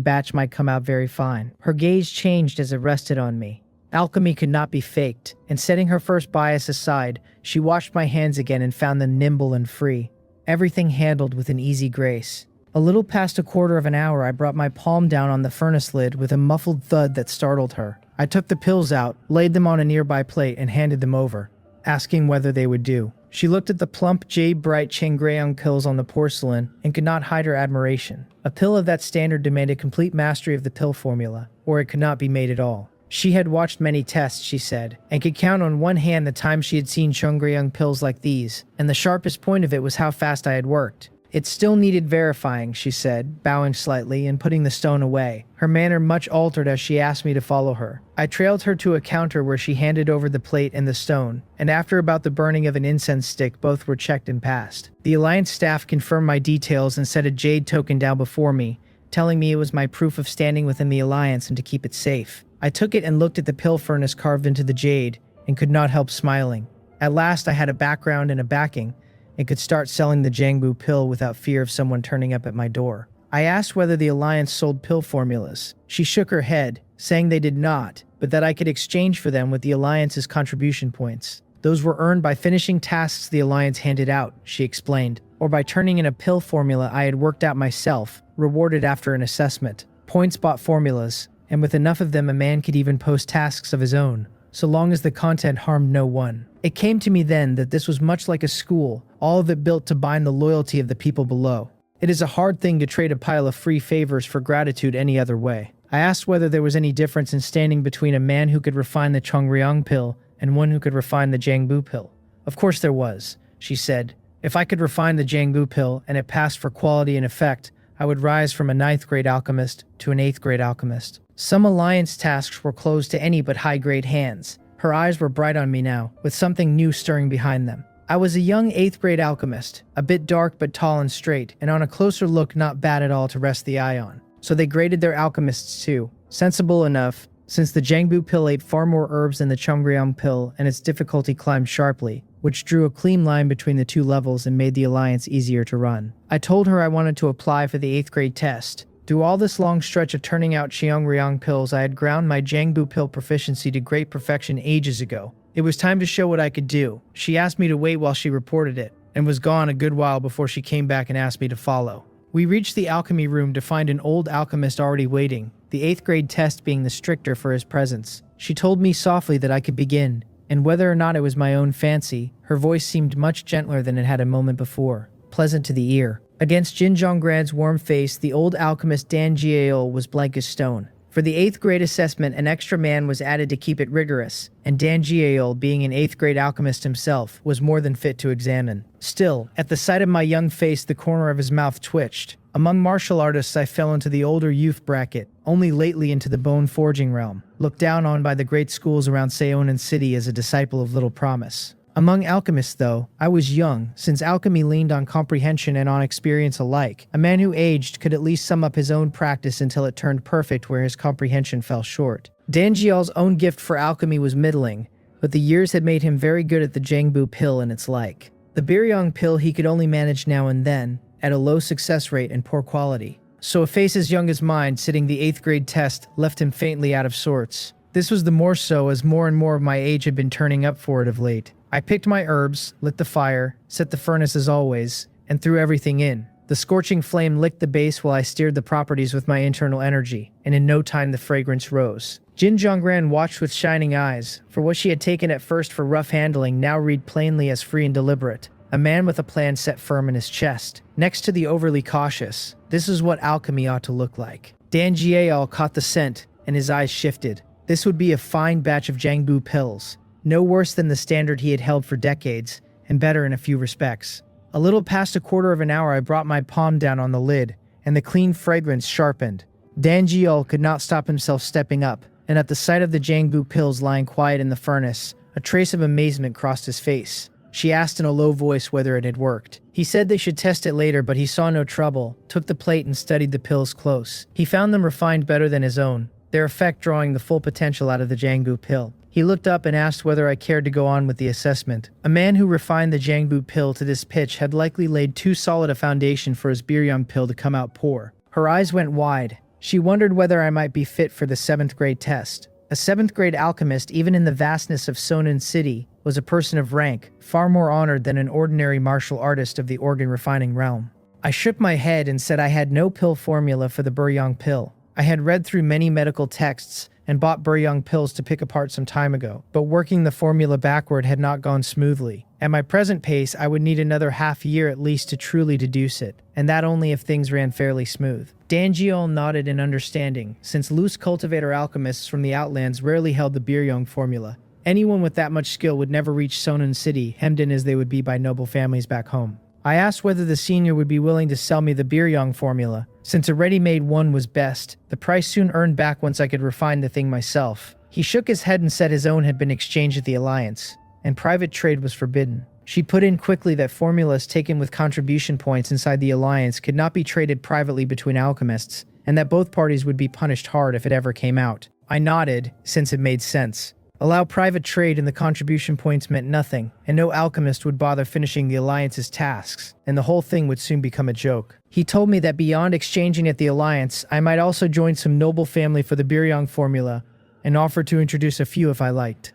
batch might come out very fine. Her gaze changed as it rested on me. Alchemy could not be faked, and setting her first bias aside, she washed my hands again and found them nimble and free. Everything handled with an easy grace. A little past a quarter of an hour, I brought my palm down on the furnace lid with a muffled thud that startled her. I took the pills out, laid them on a nearby plate, and handed them over, asking whether they would do. She looked at the plump, jade-bright Changreung pills on the porcelain and could not hide her admiration. A pill of that standard demanded complete mastery of the pill formula, or it could not be made at all. She had watched many tests, she said, and could count on one hand the time she had seen Changreung pills like these, and the sharpest point of it was how fast I had worked. It still needed verifying, she said, bowing slightly and putting the stone away, her manner much altered as she asked me to follow her. I trailed her to a counter where she handed over the plate and the stone, and after about the burning of an incense stick, both were checked and passed. The Alliance staff confirmed my details and set a jade token down before me, telling me it was my proof of standing within the Alliance and to keep it safe. I took it and looked at the pill furnace carved into the jade, and could not help smiling. At last I had a background and a backing, and could start selling the Jangbu pill without fear of someone turning up at my door. I asked whether the Alliance sold pill formulas. She shook her head, saying they did not, but that I could exchange for them with the Alliance's contribution points. Those were earned by finishing tasks the Alliance handed out, she explained, or by turning in a pill formula I had worked out myself, rewarded after an assessment. Points bought formulas, and with enough of them a man could even post tasks of his own, so long as the content harmed no one. It came to me then that this was much like a school, all of it built to bind the loyalty of the people below. It is a hard thing to trade a pile of free favors for gratitude any other way. I asked whether there was any difference in standing between a man who could refine the Chongryong pill and one who could refine the Jangbu pill. Of course there was, she said. If I could refine the Jangbu pill and it passed for quality and effect, I would rise from a 9th grade alchemist to an 8th grade alchemist. Some Alliance tasks were closed to any but high-grade hands. Her eyes were bright on me now, with something new stirring behind them. I was a young 8th grade alchemist, a bit dark but tall and straight, and on a closer look not bad at all to rest the eye on. So they graded their alchemists too. Sensible enough, since the Jangbu pill ate far more herbs than the Chongryong pill and its difficulty climbed sharply, which drew a clean line between the two levels and made the Alliance easier to run. I told her I wanted to apply for the 8th grade test. Through all this long stretch of turning out Cheongryong pills, I had ground my Jangbu pill proficiency to great perfection ages ago. It was time to show what I could do. She asked me to wait while she reported it, and was gone a good while before she came back and asked me to follow. We reached the alchemy room to find an old alchemist already waiting, the 8th grade test being the stricter for his presence. She told me softly that I could begin, and whether or not it was my own fancy, her voice seemed much gentler than it had a moment before, pleasant to the ear. Against Jin Zhonggran's warm face, the old alchemist Dan Jiaol was blank as stone. For the 8th grade assessment, an extra man was added to keep it rigorous, and Dan Jiaol, being an 8th grade alchemist himself, was more than fit to examine. Still, at the sight of my young face, the corner of his mouth twitched. Among martial artists, I fell into the older youth bracket, only lately into the bone forging realm, looked down on by the great schools around Seonan City as a disciple of little promise. Among alchemists, though, I was young, since alchemy leaned on comprehension and on experience alike. A man who aged could at least sum up his own practice until it turned perfect where his comprehension fell short. Dan Jiaol's own gift for alchemy was middling, but the years had made him very good at the Jangbu pill and its like. The Biryong pill he could only manage now and then, at a low success rate and poor quality. So a face as young as mine, sitting the 8th grade test, left him faintly out of sorts. This was the more so as more and more of my age had been turning up for it of late. I picked my herbs, lit the fire, set the furnace as always, and threw everything in. The scorching flame licked the base while I steered the properties with my internal energy, and in no time the fragrance rose. Jin Zhonggran watched with shining eyes, for what she had taken at first for rough handling now read plainly as free and deliberate. A man with a plan set firm in his chest. Next to the overly cautious, this is what alchemy ought to look like. Dan Jiaol caught the scent, and his eyes shifted. This would be a fine batch of Jangbu pills. No worse than the standard he had held for decades, and better in a few respects. A little past a quarter of an hour I brought my palm down on the lid, and the clean fragrance sharpened. Dan Jiaol could not stop himself stepping up, and at the sight of the Jangbu pills lying quiet in the furnace, a trace of amazement crossed his face. She asked in a low voice whether it had worked. He said they should test it later, but he saw no trouble, took the plate and studied the pills close. He found them refined better than his own, their effect drawing the full potential out of the Jangbu pill. He looked up and asked whether I cared to go on with the assessment. A man who refined the Jangbu pill to this pitch had likely laid too solid a foundation for his Biryong pill to come out poor. Her eyes went wide. She wondered whether I might be fit for the 7th grade test. A 7th grade alchemist, even in the vastness of Sonin City, was a person of rank, far more honored than an ordinary martial artist of the organ refining realm. I shook my head and said I had no pill formula for the Buryong pill. I had read through many medical texts and bought Buryong pills to pick apart some time ago, but working the formula backward had not gone smoothly. At my present pace, I would need another half year at least to truly deduce it, and that only if things ran fairly smooth. Danjiol nodded in understanding, since loose cultivator alchemists from the Outlands rarely held the Buryong formula. Anyone with that much skill would never reach Sonin City, hemmed in as they would be by noble families back home. I asked whether the senior would be willing to sell me the Buryong formula. Since a ready-made one was best, the price soon earned back once I could refine the thing myself. He shook his head and said his own had been exchanged at the Alliance, and private trade was forbidden. She put in quickly that formulas taken with contribution points inside the Alliance could not be traded privately between alchemists, and that both parties would be punished hard if it ever came out. I nodded, since it made sense. Allow private trade and the contribution points meant nothing, and no alchemist would bother finishing the Alliance's tasks, and the whole thing would soon become a joke. He told me that beyond exchanging at the Alliance, I might also join some noble family for the Buryong formula, and offered to introduce a few if I liked.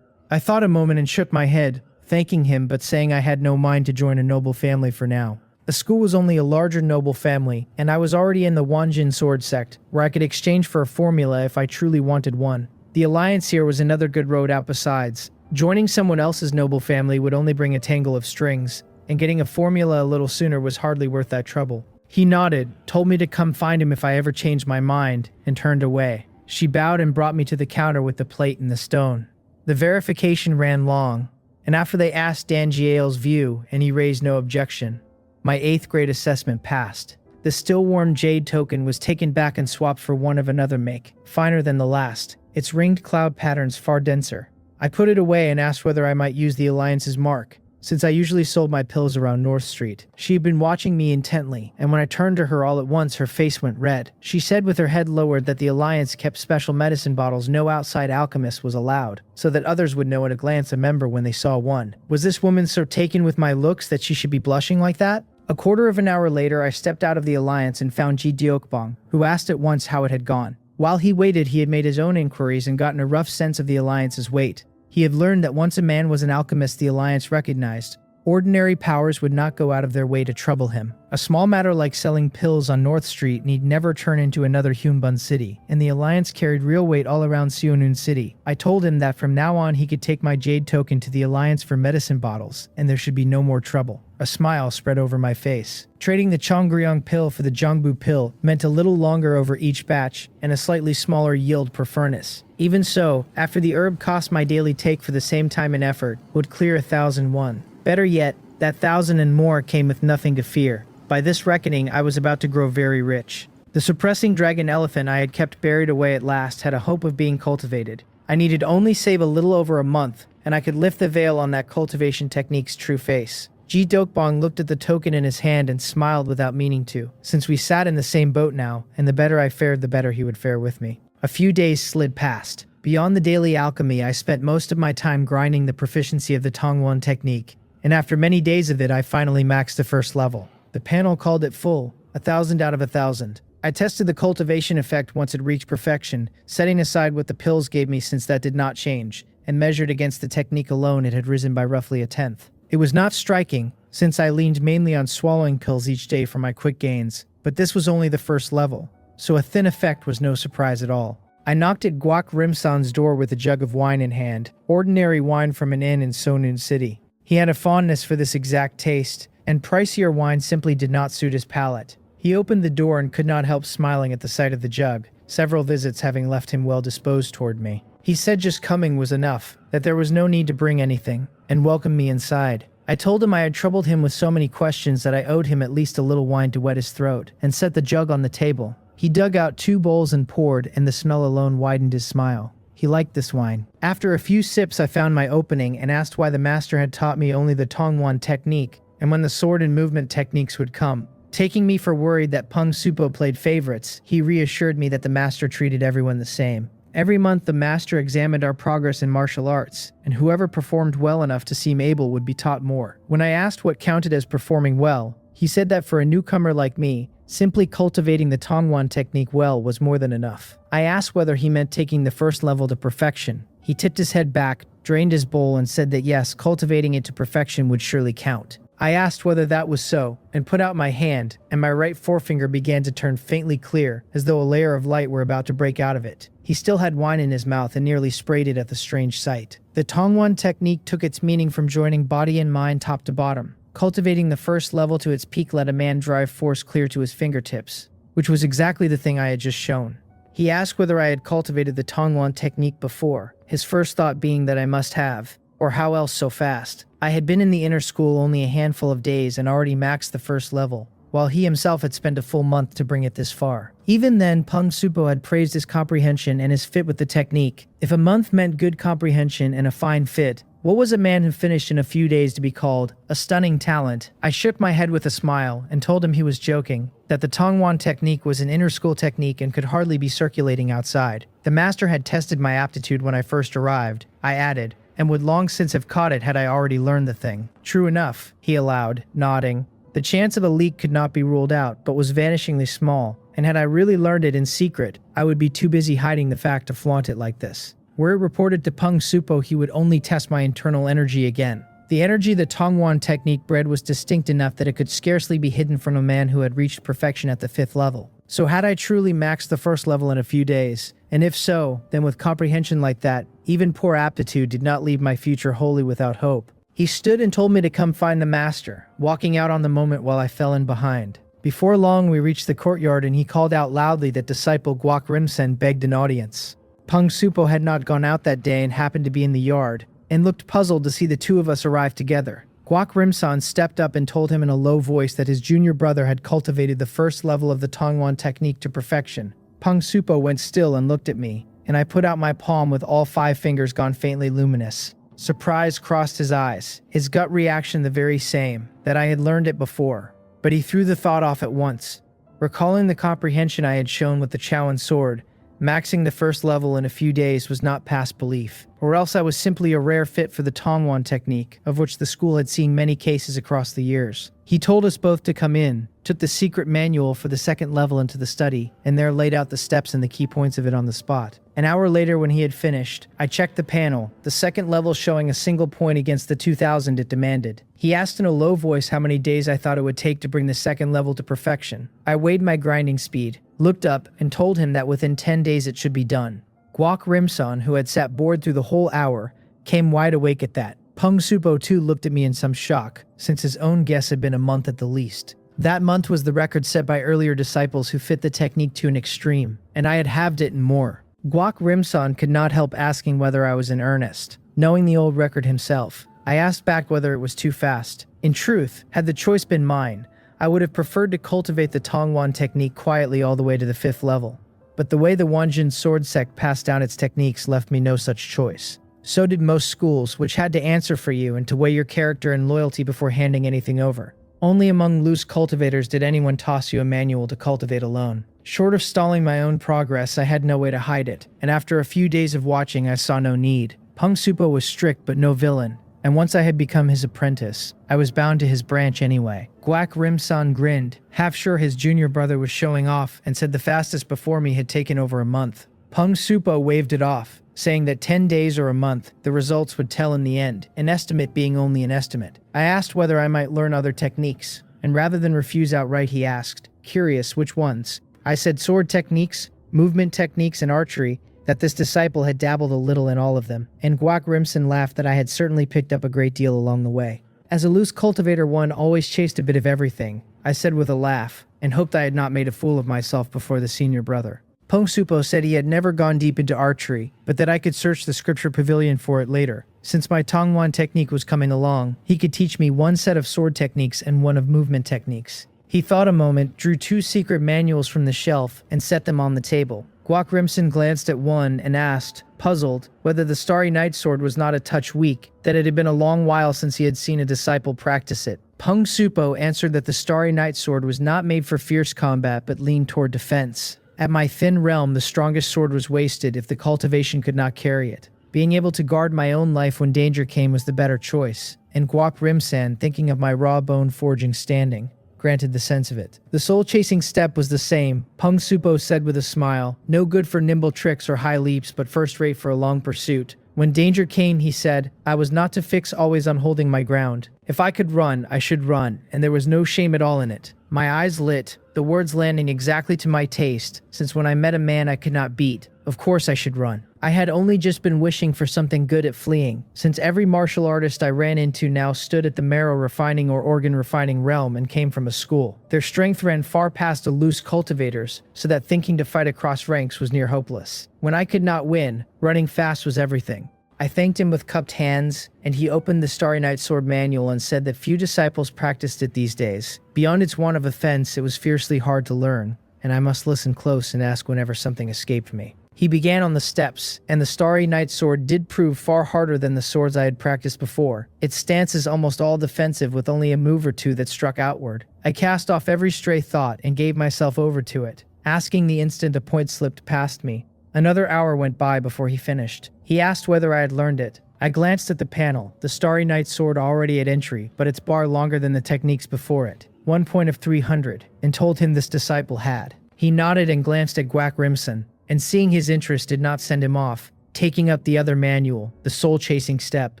I thought a moment and shook my head, thanking him but saying I had no mind to join a noble family for now. The school was only a larger noble family, and I was already in the Wanjin sword sect, where I could exchange for a formula if I truly wanted one. The Alliance here was another good road out besides. Joining someone else's noble family would only bring a tangle of strings, and getting a formula a little sooner was hardly worth that trouble. He nodded, told me to come find him if I ever changed my mind, and turned away. She bowed and brought me to the counter with the plate and the stone. The verification ran long, and after they asked Danjiel's view, and he raised no objection, my 8th grade assessment passed. The still-warm jade token was taken back and swapped for one of another make, finer than the last, its ringed cloud patterns far denser. I put it away and asked whether I might use the Alliance's mark, since I usually sold my pills around North Street. She had been watching me intently, and when I turned to her all at once, her face went red. She said with her head lowered that the Alliance kept special medicine bottles no outside alchemist was allowed, so that others would know at a glance a member when they saw one. Was this woman so taken with my looks that she should be blushing like that? A quarter of an hour later, I stepped out of the Alliance and found Ji Deokbong, who asked at once how it had gone. While he waited, he had made his own inquiries and gotten a rough sense of the Alliance's weight. He had learned that once a man was an alchemist the Alliance recognized, ordinary powers would not go out of their way to trouble him. A small matter like selling pills on North Street need never turn into another Hyunbun city, and the Alliance carried real weight all around Seonun City. I told him that from now on he could take my jade token to the Alliance for medicine bottles, and there should be no more trouble. A smile spread over my face. Trading the Chongryong pill for the Jongbu pill meant a little longer over each batch, and a slightly smaller yield per furnace. Even so, after the herb cost my daily take for the same time and effort, would clear 1,001. Better yet, that 1,000 and more came with nothing to fear. By this reckoning, I was about to grow very rich. The suppressing dragon elephant I had kept buried away at last had a hope of being cultivated. I needed only save a little over a month, and I could lift the veil on that cultivation technique's true face. Ji Dokbong looked at the token in his hand and smiled without meaning to, since we sat in the same boat now, and the better I fared the better he would fare with me. A few days slid past. Beyond the daily alchemy, I spent most of my time grinding the proficiency of the Tongwon technique, and after many days of it, I finally maxed the first level. The panel called it full, 1,000 out of 1,000. I tested the cultivation effect once it reached perfection, setting aside what the pills gave me since that did not change, and measured against the technique alone it had risen by roughly 1/10. It was not striking, since I leaned mainly on swallowing pills each day for my quick gains, but this was only the first level, so a thin effect was no surprise at all. I knocked at Guak Rimsan's door with a jug of wine in hand, ordinary wine from an inn in Seonun City. He had a fondness for this exact taste, and pricier wine simply did not suit his palate. He opened the door and could not help smiling at the sight of the jug, several visits having left him well disposed toward me. He said just coming was enough, that there was no need to bring anything, and welcomed me inside. I told him I had troubled him with so many questions that I owed him at least a little wine to wet his throat, and set the jug on the table. He dug out 2 bowls and poured, and the smell alone widened his smile. He liked this wine. After a few sips, I found my opening and asked why the master had taught me only the Tongwon technique, and when the sword and movement techniques would come. Taking me for worried that Peng Supo played favorites, he reassured me that the master treated everyone the same. Every month the master examined our progress in martial arts, and whoever performed well enough to seem able would be taught more. When I asked what counted as performing well, he said that for a newcomer like me, Simply cultivating the Tongwan technique well was more than enough. I asked whether he meant taking the first level to perfection. He tipped his head back, drained his bowl, and said that yes, cultivating it to perfection would surely count. I asked whether that was so, and put out my hand, and my right forefinger began to turn faintly clear, as though a layer of light were about to break out of it. He still had wine in his mouth and nearly sprayed it at the strange sight. The Tongwan technique took its meaning from joining body and mind top to bottom. Cultivating the first level to its peak let a man drive force clear to his fingertips, which was exactly the thing I had just shown. He asked whether I had cultivated the Tongwan technique before, his first thought being that I must have, or how else so fast. I had been in the inner school only a handful of days and already maxed the first level, while he himself had spent a full month to bring it this far. Even then, Peng Supo had praised his comprehension and his fit with the technique. If a month meant good comprehension and a fine fit, what was a man who finished in a few days to be called a stunning talent? I shook my head with a smile and told him he was joking, that the Tongwan technique was an inner-school technique and could hardly be circulating outside. The master had tested my aptitude when I first arrived, I added, and would long since have caught it had I already learned the thing. True enough, he allowed, nodding. The chance of a leak could not be ruled out, but was vanishingly small, and had I really learned it in secret, I would be too busy hiding the fact to flaunt it like this. Were it reported to Peng Supo, he would only test my internal energy again. The energy the Tongwan technique bred was distinct enough that it could scarcely be hidden from a man who had reached perfection at the 5th level. So had I truly maxed the first level in a few days? And if so, then with comprehension like that, even poor aptitude did not leave my future wholly without hope. He stood and told me to come find the master, walking out on the moment while I fell in behind. Before long we reached the courtyard and he called out loudly that disciple Guak Rimsen begged an audience. Peng Supo had not gone out that day and happened to be in the yard, and looked puzzled to see the two of us arrive together. Guak Rimsan stepped up and told him in a low voice that his junior brother had cultivated the first level of the Tongwan technique to perfection. Peng Supo went still and looked at me, and I put out my palm with all 5 fingers gone faintly luminous. Surprise crossed his eyes, his gut reaction the very same, that I had learned it before. But he threw the thought off at once. Recalling the comprehension I had shown with the Chowan sword, maxing the first level in a few days was not past belief, or else I was simply a rare fit for the Tongwan technique, of which the school had seen many cases across the years. He told us both to come in, took the secret manual for the 2nd level into the study, and there laid out the steps and the key points of it on the spot. An hour later when he had finished, I checked the panel, the 2nd level showing a single point against the 2000 it demanded. He asked in a low voice how many days I thought it would take to bring the 2nd level to perfection. I weighed my grinding speed, looked up, and told him that within 10 days it should be done. Guak Rimsan, who had sat bored through the whole hour, came wide awake at that. Peng Supo too looked at me in some shock, since his own guess had been a month at the least. That month was the record set by earlier disciples who fit the technique to an extreme, and I had halved it and more. Guak Rimsan could not help asking whether I was in earnest. Knowing the old record himself, I asked back whether it was too fast. In truth, had the choice been mine, I would have preferred to cultivate the Tongwan technique quietly all the way to the 5th level. But the way the Wanjin sword sect passed down its techniques left me no such choice. So did most schools, which had to answer for you and to weigh your character and loyalty before handing anything over. Only among loose cultivators did anyone toss you a manual to cultivate alone. Short of stalling my own progress, I had no way to hide it, and after a few days of watching, I saw no need. Peng Supo was strict but no villain, and once I had become his apprentice, I was bound to his branch anyway. Guak Rimsan grinned, half sure his junior brother was showing off, and said the fastest before me had taken over a month. Peng Supo waved it off, saying that 10 days or a month, the results would tell in the end, an estimate being only an estimate. I asked whether I might learn other techniques, and rather than refuse outright he asked, curious which ones. I said sword techniques, movement techniques, and archery, that this disciple had dabbled a little in all of them, and Guak Rimsan laughed that I had certainly picked up a great deal along the way. As a loose cultivator, one always chased a bit of everything, I said with a laugh, and hoped I had not made a fool of myself before the senior brother. Peng Supo said he had never gone deep into archery, but that I could search the scripture pavilion for it later. Since my Tongwan technique was coming along, he could teach me one set of sword techniques and one of movement techniques. He thought a moment, drew 2 secret manuals from the shelf, and set them on the table. Guak Rimsan glanced at one and asked, puzzled, whether the Starry Night sword was not a touch weak, that it had been a long while since he had seen a disciple practice it. Peng Supo answered that the Starry Night sword was not made for fierce combat but leaned toward defense. At my thin realm, the strongest sword was wasted if the cultivation could not carry it. Being able to guard my own life when danger came was the better choice, and Guak Rimsan, thinking of my raw bone forging standing, granted the sense of it. The soul-chasing step was the same, Pung Supo said with a smile. No good for nimble tricks or high leaps, but first-rate for a long pursuit. When danger came, he said, I was not to fix always on holding my ground. If I could run, I should run, and there was no shame at all in it. My eyes lit, the words landing exactly to my taste, since when I met a man I could not beat, of course I should run. I had only just been wishing for something good at fleeing, since every martial artist I ran into now stood at the marrow refining or organ refining realm and came from a school. Their strength ran far past a loose cultivator's, so that thinking to fight across ranks was near hopeless. When I could not win, running fast was everything. I thanked him with cupped hands, and he opened the Starry Night Sword manual and said that few disciples practiced it these days. Beyond its want of offense, it was fiercely hard to learn, and I must listen close and ask whenever something escaped me. He began on the steps, and the Starry Night Sword did prove far harder than the swords I had practiced before. Its stance is almost all defensive with only a move or two that struck outward. I cast off every stray thought and gave myself over to it, asking the instant a point slipped past me. Another hour went by before he finished. He asked whether I had learned it. I glanced at the panel, the Starry Night Sword already at entry, but its bar longer than the techniques before it, 1 point of 300, and told him this disciple had. He nodded and glanced at Guac Rimson, and seeing his interest did not send him off, taking up the other manual, the soul-chasing step.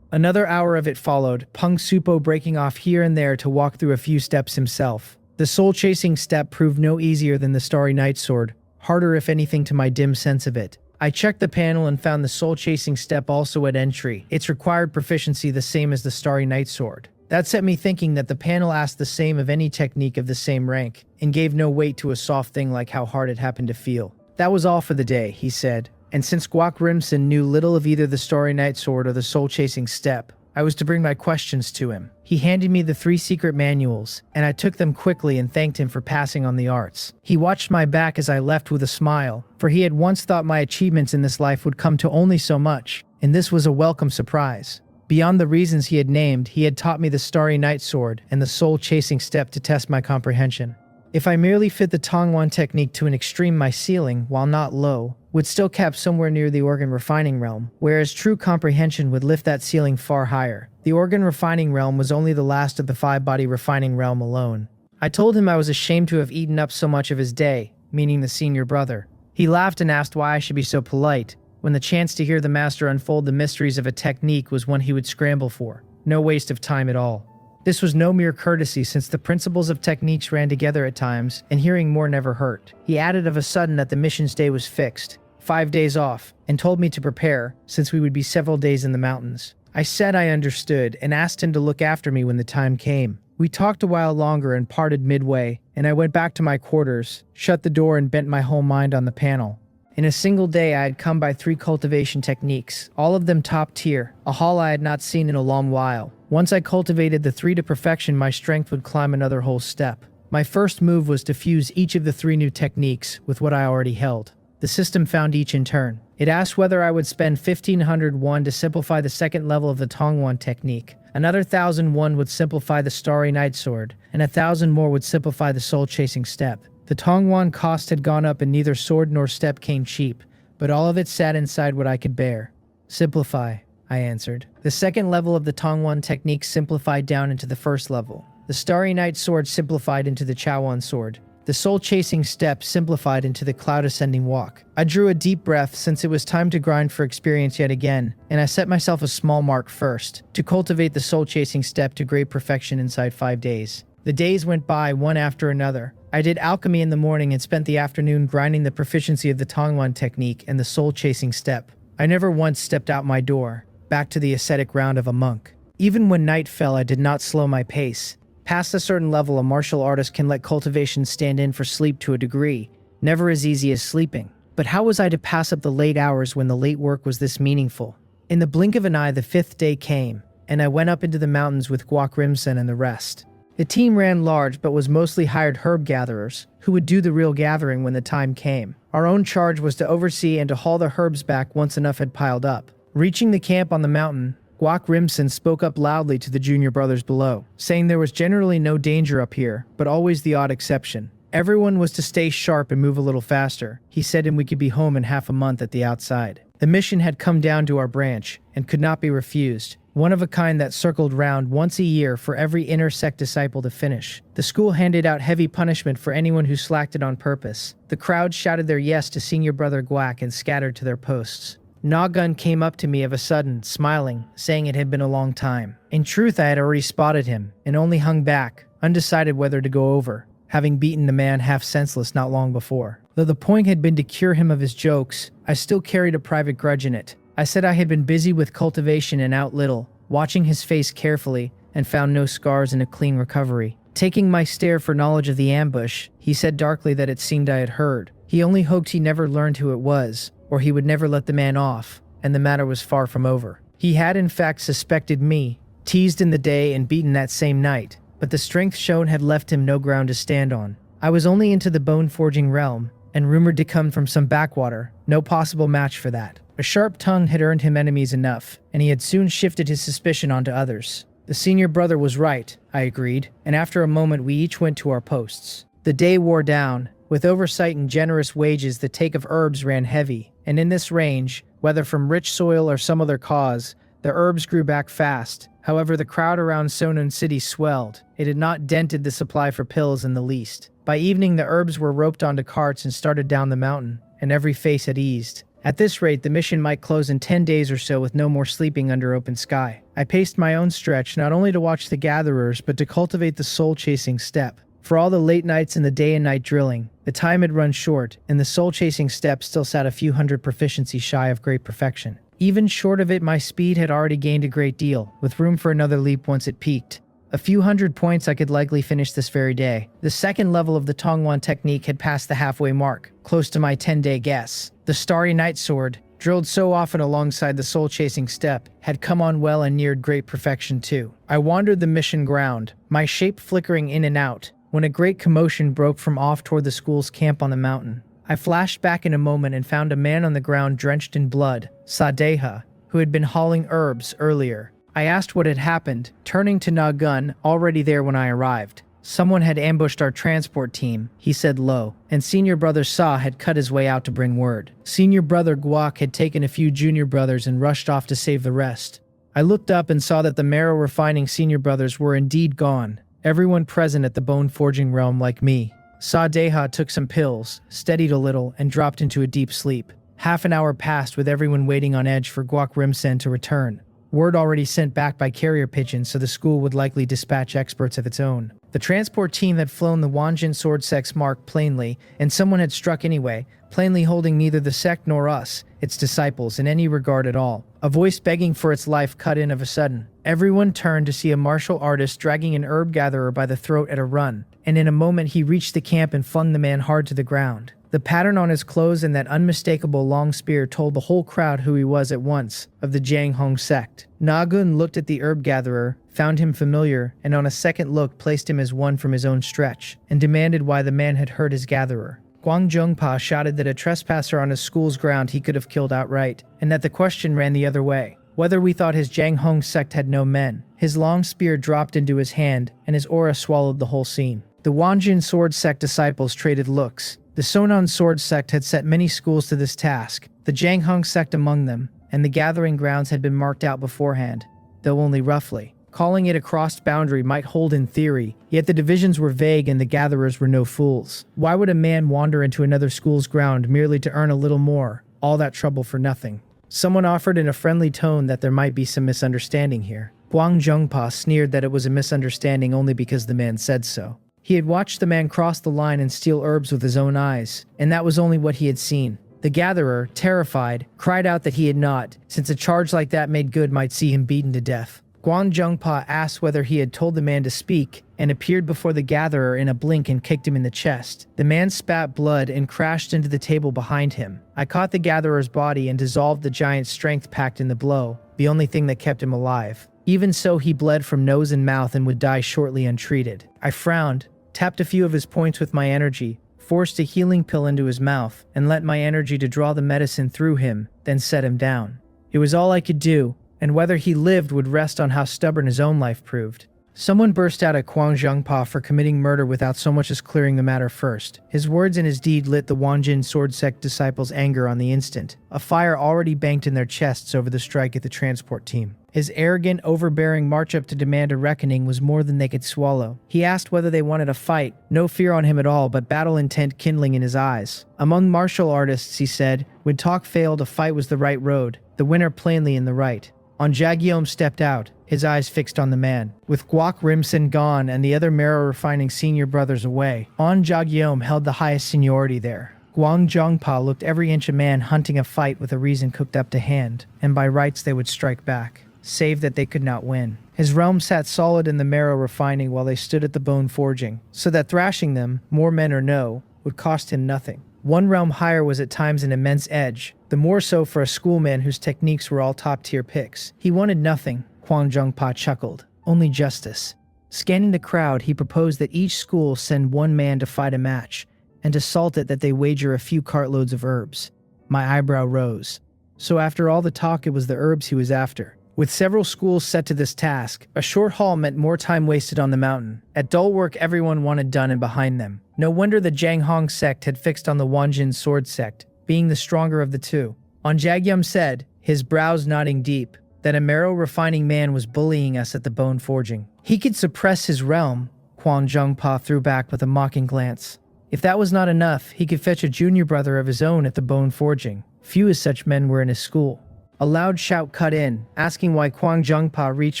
Another hour of it followed, Pung Supo breaking off here and there to walk through a few steps himself. The soul-chasing step proved no easier than the Starry Night Sword, harder if anything to my dim sense of it. I checked the panel and found the soul-chasing step also at entry, its required proficiency the same as the Starry Night Sword. That set me thinking that the panel asked the same of any technique of the same rank, and gave no weight to a soft thing like how hard it happened to feel. That was all for the day, he said, and since Guac Rimson knew little of either the Starry Night Sword or the soul-chasing step, I was to bring my questions to him. He handed me the 3 secret manuals, and I took them quickly and thanked him for passing on the arts. He watched my back as I left with a smile, for he had once thought my achievements in this life would come to only so much, and this was a welcome surprise. Beyond the reasons he had named, he had taught me the Starry Night Sword and the soul-chasing step to test my comprehension. If I merely fit the Tongwan technique to an extreme, my ceiling, while not low, would still cap somewhere near the organ refining realm, whereas true comprehension would lift that ceiling far higher. The organ refining realm was only the last of the 5-body refining realm alone. I told him I was ashamed to have eaten up so much of his day, meaning the senior brother. He laughed and asked why I should be so polite, when the chance to hear the master unfold the mysteries of a technique was one he would scramble for. No waste of time at all. This was no mere courtesy, since the principles of techniques ran together at times, and hearing more never hurt. He added of a sudden that the mission's day was fixed, 5 days off, and told me to prepare, since we would be several days in the mountains. I said I understood, and asked him to look after me when the time came. We talked a while longer and parted midway, and I went back to my quarters, shut the door and bent my whole mind on the panel. In a single day I had come by 3 cultivation techniques, all of them top tier, a haul I had not seen in a long while. Once I cultivated the 3 to perfection, my strength would climb another whole step. My first move was to fuse each of the 3 new techniques with what I already held. The system found each in turn. It asked whether I would spend 1,500 won to simplify the second level of the Tongwan technique. Another 1,000 won would simplify the Starry Night Sword, and 1,000 more would simplify the soul-chasing step. The Tongwan cost had gone up and neither sword nor step came cheap, but all of it sat inside what I could bear. Simplify, I answered. The second level of the Tongwan technique simplified down into the first level. The Starry Night Sword simplified into the Chawan Sword. The soul-chasing step simplified into the cloud-ascending walk. I drew a deep breath, since it was time to grind for experience yet again, and I set myself a small mark first, to cultivate the soul-chasing step to great perfection inside 5 days. The days went by one after another. I did alchemy in the morning and spent the afternoon grinding the proficiency of the Tongwan technique and the soul-chasing step. I never once stepped out my door, back to the ascetic round of a monk. Even when night fell, I did not slow my pace. Past a certain level, a martial artist can let cultivation stand in for sleep to a degree, never as easy as sleeping. But how was I to pass up the late hours when the late work was this meaningful? In the blink of an eye, the 5th day came, and I went up into the mountains with Guac Rimson and the rest. The team ran large but was mostly hired herb gatherers, who would do the real gathering when the time came. Our own charge was to oversee and to haul the herbs back once enough had piled up. Reaching the camp on the mountain, Guac Rimson spoke up loudly to the junior brothers below, saying there was generally no danger up here, but always the odd exception. Everyone was to stay sharp and move a little faster, he said, and we could be home in half a month at the outside. The mission had come down to our branch and could not be refused, one of a kind that circled round once a year for every inner sect disciple to finish. The school handed out heavy punishment for anyone who slacked it on purpose. The crowd shouted their yes to Senior Brother Guac and scattered to their posts. Nagun came up to me of a sudden, smiling, saying it had been a long time. In truth, I had already spotted him, and only hung back, undecided whether to go over, having beaten the man half senseless not long before. Though the point had been to cure him of his jokes, I still carried a private grudge in it. I said I had been busy with cultivation and out little, watching his face carefully, and found no scars and a clean recovery. Taking my stare for knowledge of the ambush, he said darkly that it seemed I had heard. He only hoped he never learned who it was, or he would never let the man off, and the matter was far from over. He had in fact suspected me, teased in the day and beaten that same night, but the strength shown had left him no ground to stand on. I was only into the bone-forging realm, and rumored to come from some backwater, no possible match for that. A sharp tongue had earned him enemies enough, and he had soon shifted his suspicion onto others. The senior brother was right, I agreed, and after a moment we each went to our posts. The day wore down. With oversight and generous wages, the take of herbs ran heavy, and in this range, whether from rich soil or some other cause, the herbs grew back fast. However, the crowd around Sonun City swelled. It had not dented the supply for pills in the least. By evening, the herbs were roped onto carts and started down the mountain, and every face had eased. At this rate, the mission might close in 10 days or so with no more sleeping under open sky. I paced my own stretch, not only to watch the gatherers, but to cultivate the soul-chasing step. For all the late nights and the day and night drilling, the time had run short, and the soul-chasing step still sat a few hundred proficiency shy of great perfection. Even short of it, my speed had already gained a great deal, with room for another leap once it peaked. A few hundred points I could likely finish this very day. The second level of the Tongwan technique had passed the halfway mark, close to my 10-day guess. The Starry Night Sword, drilled so often alongside the soul-chasing step, had come on well and neared great perfection too. I wandered the mission ground, my shape flickering in and out, when a great commotion broke from off toward the school's camp on the mountain. I flashed back in a moment and found a man on the ground drenched in blood, Sadeha, who had been hauling herbs earlier. I asked what had happened, turning to Nagun, already there when I arrived. Someone had ambushed our transport team, he said low, and Senior Brother Sa had cut his way out to bring word. Senior Brother Guac had taken a few junior brothers and rushed off to save the rest. I looked up and saw that the marrow refining senior brothers were indeed gone, everyone present at the bone-forging realm like me. Sadeha took some pills, steadied a little, and dropped into a deep sleep. Half an hour passed with everyone waiting on edge for Guac Rimsen to return. Word already sent back by carrier pigeon, so the school would likely dispatch experts of its own. The transport team had flown the Wanjin sword sect's mark plainly, and someone had struck anyway, plainly holding neither the sect nor us, its disciples, in any regard at all. A voice begging for its life cut in of a sudden. Everyone turned to see a martial artist dragging an herb gatherer by the throat at a run, and in a moment he reached the camp and flung the man hard to the ground. The pattern on his clothes and that unmistakable long spear told the whole crowd who he was at once, of the Jiang Hong sect. Nagun looked at the herb gatherer, found him familiar, and on a second look placed him as one from his own stretch, and demanded why the man had hurt his gatherer. Guang Zhongpa shouted that a trespasser on his school's ground he could have killed outright, and that the question ran the other way, whether we thought his Jiang Hong sect had no men. His long spear dropped into his hand, and his aura swallowed the whole scene. The Wanjin sword sect disciples traded looks. The Sonon sword sect had set many schools to this task, the Jiang Hong sect among them, and the gathering grounds had been marked out beforehand, though only roughly. Calling it a crossed boundary might hold in theory, yet the divisions were vague and the gatherers were no fools. Why would a man wander into another school's ground merely to earn a little more, all that trouble for nothing? Someone offered in a friendly tone that there might be some misunderstanding here. Guang Zhongpa sneered that it was a misunderstanding only because the man said so. He had watched the man cross the line and steal herbs with his own eyes, and that was only what he had seen. The gatherer, terrified, cried out that he had not, since a charge like that made good might see him beaten to death. Guang Zhongpa asked whether he had told the man to speak, and appeared before the gatherer in a blink and kicked him in the chest. The man spat blood and crashed into the table behind him. I caught the gatherer's body and dissolved the giant's strength packed in the blow, the only thing that kept him alive. Even so, he bled from nose and mouth and would die shortly untreated. I frowned, tapped a few of his points with my energy, forced a healing pill into his mouth, and let my energy to draw the medicine through him, then set him down. It was all I could do, and whether he lived would rest on how stubborn his own life proved. Someone burst out at Kwang Zhengpa for committing murder without so much as clearing the matter first. His words and his deed lit the Wanjin sword sect disciples' anger on the instant, a fire already banked in their chests over the strike at the transport team. His arrogant, overbearing march up to demand a reckoning was more than they could swallow. He asked whether they wanted a fight, no fear on him at all, but battle intent kindling in his eyes. Among martial artists, he said, when talk failed, a fight was the right road, the winner plainly in the right. On Jagyom stepped out, his eyes fixed on the man. With Guok Rimson gone and the other marrow refining senior brothers away, On Jagyom held the highest seniority there. Guang Zhengpa looked every inch a man hunting a fight with a reason cooked up to hand, and by rights they would strike back, save that they could not win. His realm sat solid in the marrow refining while they stood at the bone forging, so that thrashing them, more men or no, would cost him nothing. One realm higher was at times an immense edge, the more so for a schoolman whose techniques were all top-tier picks. He wanted nothing, Kwang Zhengpa chuckled, only justice. Scanning the crowd, he proposed that each school send one man to fight a match, and to salt it that they wager a few cartloads of herbs. My eyebrow rose. So after all the talk, it was the herbs he was after. With several schools set to this task, a short haul meant more time wasted on the mountain. At dull work everyone wanted done and behind them. No wonder the Janghong sect had fixed on the Wanjin sword sect, being the stronger of the two. On Jagyum said, his brows nodding deep, that a marrow-refining man was bullying us at the bone forging. He could suppress his realm, Kwang Zhengpa threw back with a mocking glance. If that was not enough, he could fetch a junior brother of his own at the bone forging. Few as such men were in his school. A loud shout cut in, asking why Kwang Zhengpa reached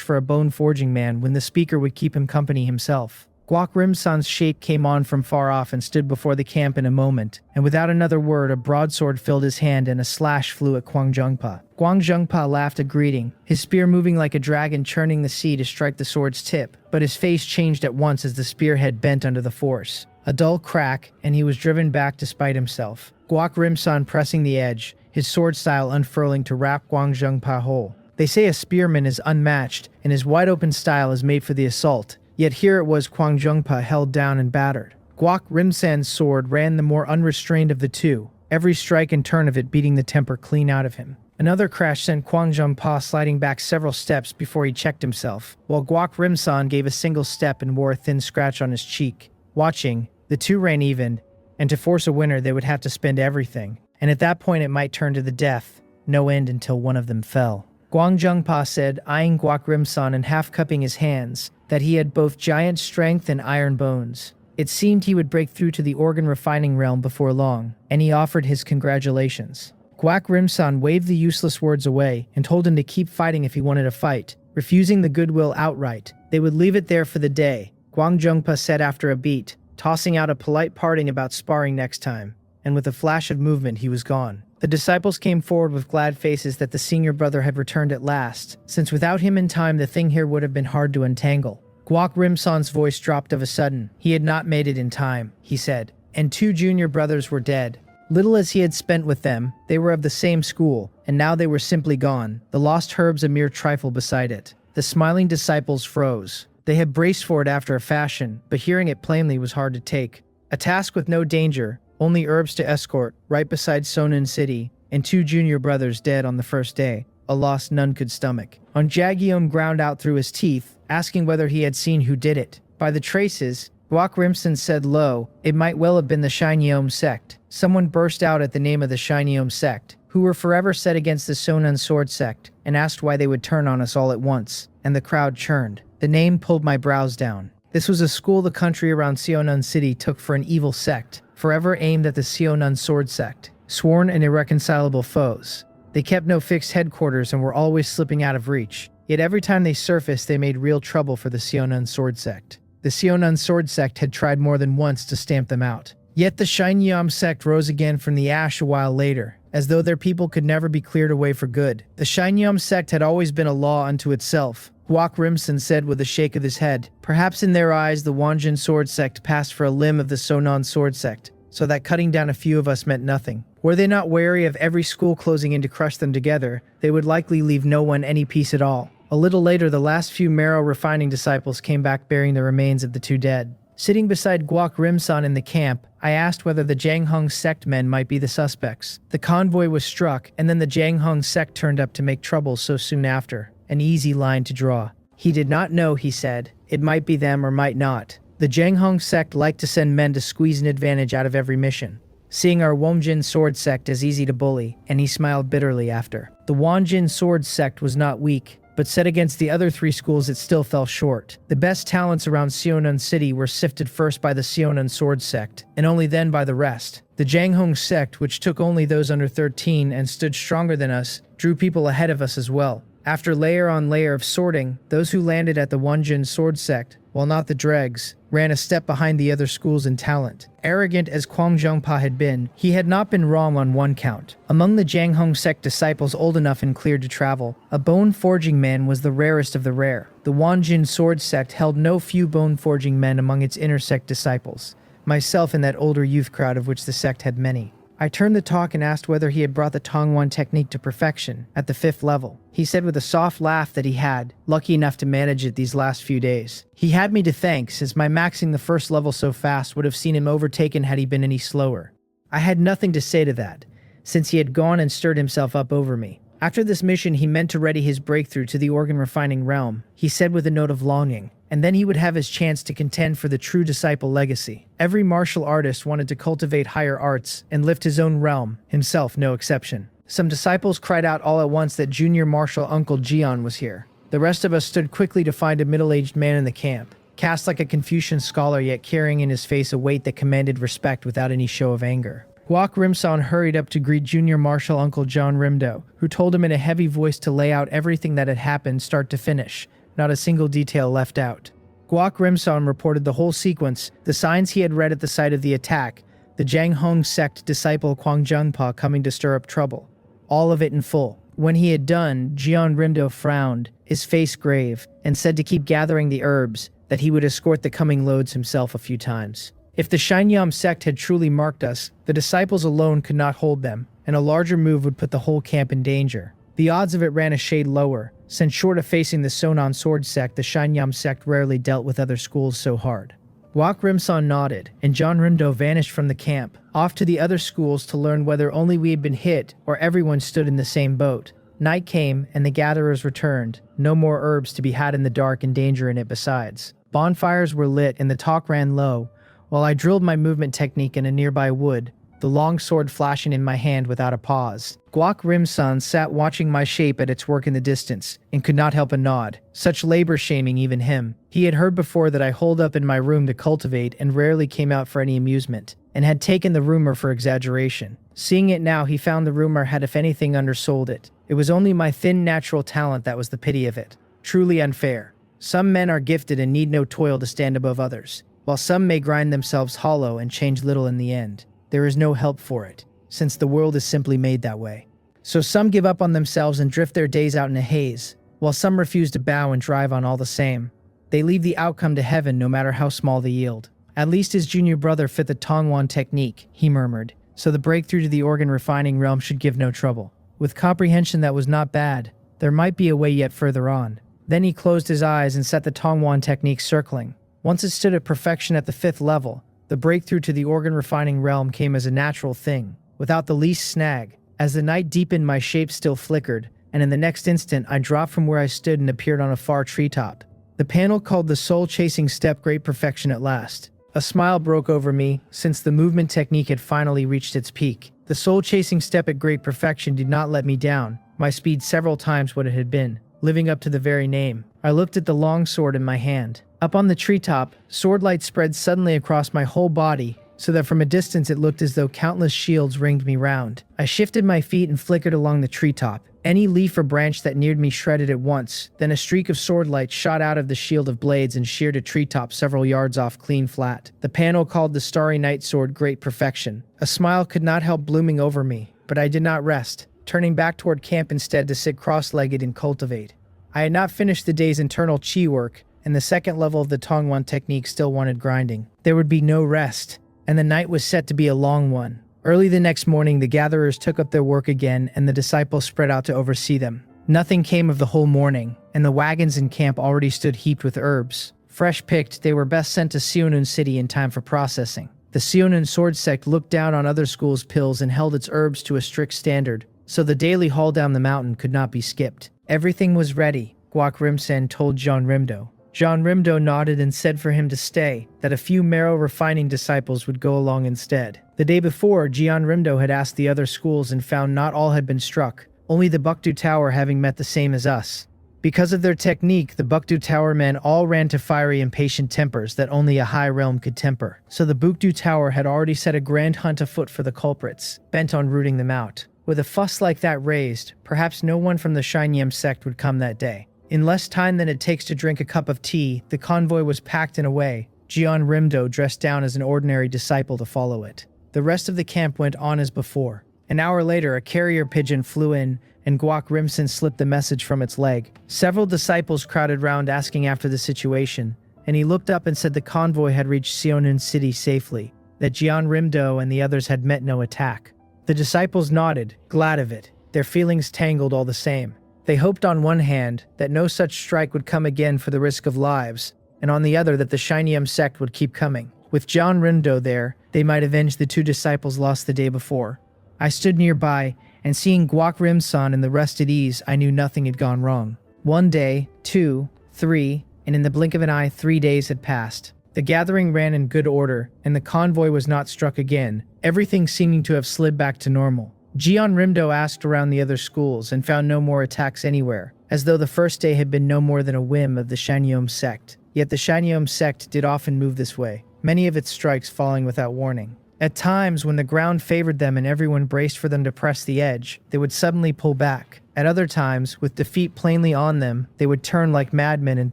for a bone forging man when the speaker would keep him company himself. Guok Rimsan's shape came on from far off and stood before the camp in a moment, and without another word a broadsword filled his hand and a slash flew at Kwang Zhengpa. Kwang Zhengpa laughed a greeting, his spear moving like a dragon churning the sea to strike the sword's tip, but his face changed at once as the spearhead bent under the force. A dull crack, and he was driven back despite himself. Guok Rimsan pressing the edge, his sword style unfurling to wrap Kwang Zhengpa whole. They say a spearman is unmatched, and his wide-open style is made for the assault. Yet here it was Kwang Zhengpa held down and battered. Guok Rimsan's sword ran the more unrestrained of the two, every strike and turn of it beating the temper clean out of him. Another crash sent Kwang Zhengpa sliding back several steps before he checked himself, while Guok Rimsan gave a single step and wore a thin scratch on his cheek. Watching, the two ran even, and to force a winner they would have to spend everything, and at that point it might turn to the death, no end until one of them fell. Kwang Zhengpa said, eyeing Guok Rimsan and half-cupping his hands, that he had both giant strength and iron bones. It seemed he would break through to the organ refining realm before long, and he offered his congratulations. Guok Rimsan waved the useless words away and told him to keep fighting if he wanted a fight, refusing the goodwill outright. They would leave it there for the day, Kwang Zhengpa said after a beat, tossing out a polite parting about sparring next time, and with a flash of movement he was gone. The disciples came forward with glad faces that the senior brother had returned at last, since without him in time the thing here would have been hard to untangle. Guok Rimsan's voice dropped of a sudden. He had not made it in time, he said, and two junior brothers were dead. Little as he had spent with them, they were of the same school, and now they were simply gone, the lost herbs a mere trifle beside it. The smiling disciples froze. They had braced for it after a fashion, but hearing it plainly was hard to take. A task with no danger, only herbs to escort, right beside Sonan City, and two junior brothers dead on the first day, a loss none could stomach. On Jagyom ground out through his teeth, asking whether he had seen who did it. By the traces, Guok Rimsan said low, it might well have been the Shinyeom sect. Someone burst out at the name of the Shinyeom sect, who were forever set against the Sonan sword sect, and asked why they would turn on us all at once, and the crowd churned. The name pulled my brows down. This was a school the country around Seonan City took for an evil sect, forever aimed at the Seonan sword sect, sworn and irreconcilable foes. They kept no fixed headquarters and were always slipping out of reach. Yet every time they surfaced they made real trouble for the Seonan sword sect. The Seonan sword sect had tried more than once to stamp them out. Yet the Shinyeom sect rose again from the ash a while later, as though their people could never be cleared away for good. The Shinyeom sect had always been a law unto itself, Guok Rimsan said with a shake of his head. Perhaps in their eyes the Wanjin sword sect passed for a limb of the Sonan sword sect, so that cutting down a few of us meant nothing. Were they not wary of every school closing in to crush them together, they would likely leave no one any peace at all. A little later the last few marrow refining disciples came back bearing the remains of the two dead. Sitting beside Guok Rimsan in the camp, I asked whether the Janghong sect men might be the suspects. The convoy was struck, and then the Janghong sect turned up to make trouble so soon after. An easy line to draw. He did not know, he said. It might be them or might not. The Janghong sect liked to send men to squeeze an advantage out of every mission, seeing our Wonjin sword sect as easy to bully, and he smiled bitterly after. The Wonjin sword sect was not weak, but set against the other 3 schools it still fell short. The best talents around Seonan City were sifted first by the Seonan sword sect, and only then by the rest. The Janghong sect, which took only those under 13 and stood stronger than us, drew people ahead of us as well. After layer on layer of sorting, those who landed at the Wonjin sword sect, while not the dregs, ran a step behind the other schools in talent. Arrogant as Kwang Zhongpa had been, he had not been wrong on one count. Among the Janghong sect disciples old enough and cleared to travel, a bone-forging man was the rarest of the rare. The Wonjin sword sect held no few bone-forging men among its inner sect disciples, myself in that older youth crowd of which the sect had many. I turned the talk and asked whether he had brought the Tongwan technique to perfection at the 5th level. He said with a soft laugh that he had, lucky enough to manage it these last few days. He had me to thank, since my maxing the 1st level so fast would have seen him overtaken had he been any slower. I had nothing to say to that, since he had gone and stirred himself up over me. After this mission he meant to ready his breakthrough to the organ refining realm, he said with a note of longing, and then he would have his chance to contend for the true disciple legacy. Every martial artist wanted to cultivate higher arts and lift his own realm, himself no exception. Some disciples cried out all at once that junior martial Uncle Jian was here. The rest of us stood quickly to find a middle-aged man in the camp, cast like a Confucian scholar yet carrying in his face a weight that commanded respect without any show of anger. Guok Rimson hurried up to greet junior marshal Uncle John Rimdo, who told him in a heavy voice to lay out everything that had happened start to finish, not a single detail left out. Guok Rimson reported the whole sequence, the signs he had read at the site of the attack, the Janghong sect disciple Kwang Zhongpa coming to stir up trouble. All of it in full. When he had done, Jian Rimdo frowned, his face grave, and said to keep gathering the herbs, that he would escort the coming loads himself a few times. If the Shinyam sect had truly marked us, the disciples alone could not hold them, and a larger move would put the whole camp in danger. The odds of it ran a shade lower, since short of facing the Sonan sword sect, the Shinyam sect rarely dealt with other schools so hard. Guok Rimson nodded, and John Rimdo vanished from the camp, off to the other schools to learn whether only we had been hit or everyone stood in the same boat. Night came, and the gatherers returned. No more herbs to be had in the dark and danger in it besides. Bonfires were lit and the talk ran low, while I drilled my movement technique in a nearby wood, the long sword flashing in my hand without a pause. Guok Rimson sat watching my shape at its work in the distance, and could not help a nod, such labor shaming even him. He had heard before that I holed up in my room to cultivate and rarely came out for any amusement, and had taken the rumor for exaggeration. Seeing it now, he found the rumor had if anything undersold it. It was only my thin natural talent that was the pity of it. Truly unfair. Some men are gifted and need no toil to stand above others, while some may grind themselves hollow and change little in the end. There is no help for it, since the world is simply made that way. So some give up on themselves and drift their days out in a haze, while some refuse to bow and drive on all the same. They leave the outcome to heaven no matter how small the yield. At least his junior brother fit the Tongwan technique, he murmured, so the breakthrough to the organ refining realm should give no trouble. With comprehension that was not bad, there might be a way yet further on. Then he closed his eyes and set the Tongwan technique circling. Once it stood at perfection at the 5th level, the breakthrough to the organ refining realm came as a natural thing, without the least snag. As the night deepened, my shape still flickered, and in the next instant I dropped from where I stood and appeared on a far treetop. The panel called the soul-chasing step great perfection at last. A smile broke over me, since the movement technique had finally reached its peak. The soul-chasing step at great perfection did not let me down, my speed several times what it had been, living up to the very name. I looked at the long sword in my hand. Up on the treetop, sword light spread suddenly across my whole body, so that from a distance it looked as though countless shields ringed me round. I shifted my feet and flickered along the treetop. Any leaf or branch that neared me shredded at once, then a streak of sword light shot out of the shield of blades and sheared a treetop several yards off clean flat. The panel called the Starry Night Sword great perfection. A smile could not help blooming over me, but I did not rest, turning back toward camp instead to sit cross-legged and cultivate. I had not finished the day's internal chi work, and the 2nd level of the Tongwan technique still wanted grinding. There would be no rest, and the night was set to be a long one. Early the next morning, the gatherers took up their work again, and the disciples spread out to oversee them. Nothing came of the whole morning, and the wagons in camp already stood heaped with herbs. Fresh picked, they were best sent to Seonan City in time for processing. The Seonan sword sect looked down on other schools' pills and held its herbs to a strict standard, so the daily haul down the mountain could not be skipped. Everything was ready. Guak Rimsen told Jean Rimdo. Jean Rimdo nodded and said for him to stay, that a few marrow refining disciples would go along instead. The day before, Jean Rimdo had asked the other schools and found not all had been struck, only the Bukdu Tower having met the same as us. Because of their technique, the Bukdu Tower men all ran to fiery impatient tempers that only a high realm could temper. So the Bukdu Tower had already set a grand hunt afoot for the culprits, bent on rooting them out. With a fuss like that raised, perhaps no one from the Shinyem sect would come that day. In less time than it takes to drink a cup of tea, the convoy was packed and away, Jeon Rimdo dressed down as an ordinary disciple to follow it. The rest of the camp went on as before. An hour later, a carrier pigeon flew in, and Guak Rimsen slipped the message from its leg. Several disciples crowded round asking after the situation, and he looked up and said the convoy had reached Seonun City safely, that Jeon Rimdo and the others had met no attack. The disciples nodded, glad of it, their feelings tangled all the same. They hoped on one hand that no such strike would come again for the risk of lives, and on the other that the Shinyem sect would keep coming. With Jeon Rimdo there, they might avenge the two disciples lost the day before. I stood nearby, and seeing Guak Rimsan and the rest at ease, I knew nothing had gone wrong. 1 day, 2, 3, and in the blink of an eye 3 days had passed. The gathering ran in good order, and the convoy was not struck again, everything seeming to have slid back to normal. Jeon Rimdo asked around the other schools and found no more attacks anywhere, as though the first day had been no more than a whim of the Shanyom sect. Yet the Shanyom sect did often move this way, many of its strikes falling without warning. At times, when the ground favored them and everyone braced for them to press the edge, they would suddenly pull back. At other times, with defeat plainly on them, they would turn like madmen and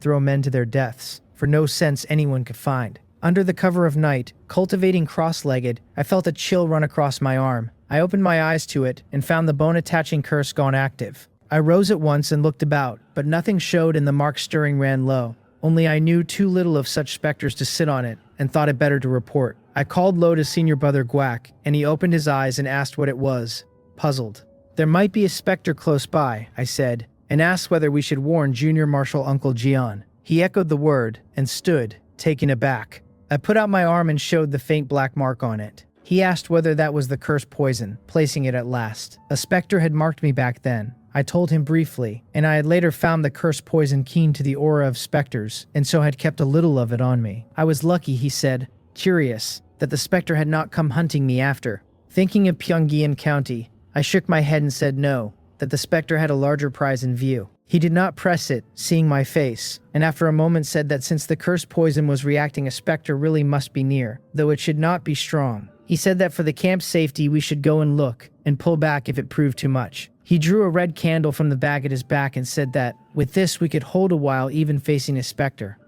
throw men to their deaths, for no sense anyone could find. Under the cover of night, cultivating cross-legged, I felt a chill run across my arm. I opened my eyes to it and found the bone-attaching curse gone active. I rose at once and looked about, but nothing showed and the mark stirring ran low. Only I knew too little of such specters to sit on it, and thought it better to report. I called low to senior brother Guak, and he opened his eyes and asked what it was, puzzled. There might be a specter close by, I said, and asked whether we should warn Junior Marshal Uncle Jian. He echoed the word, and stood, taken aback. I put out my arm and showed the faint black mark on it. He asked whether that was the cursed poison, placing it at last. A specter had marked me back then. I told him briefly, and I had later found the cursed poison keen to the aura of specters, and so had kept a little of it on me. I was lucky, he said, curious, that the specter had not come hunting me after. Thinking of Pyongyang County, I shook my head and said no, that the specter had a larger prize in view. He did not press it, seeing my face, and after a moment said that since the cursed poison was reacting, a specter really must be near, though it should not be strong. He said that for the camp's safety we should go and look, and pull back if it proved too much. He drew a red candle from the bag at his back and said that, with this we could hold a while even facing a specter.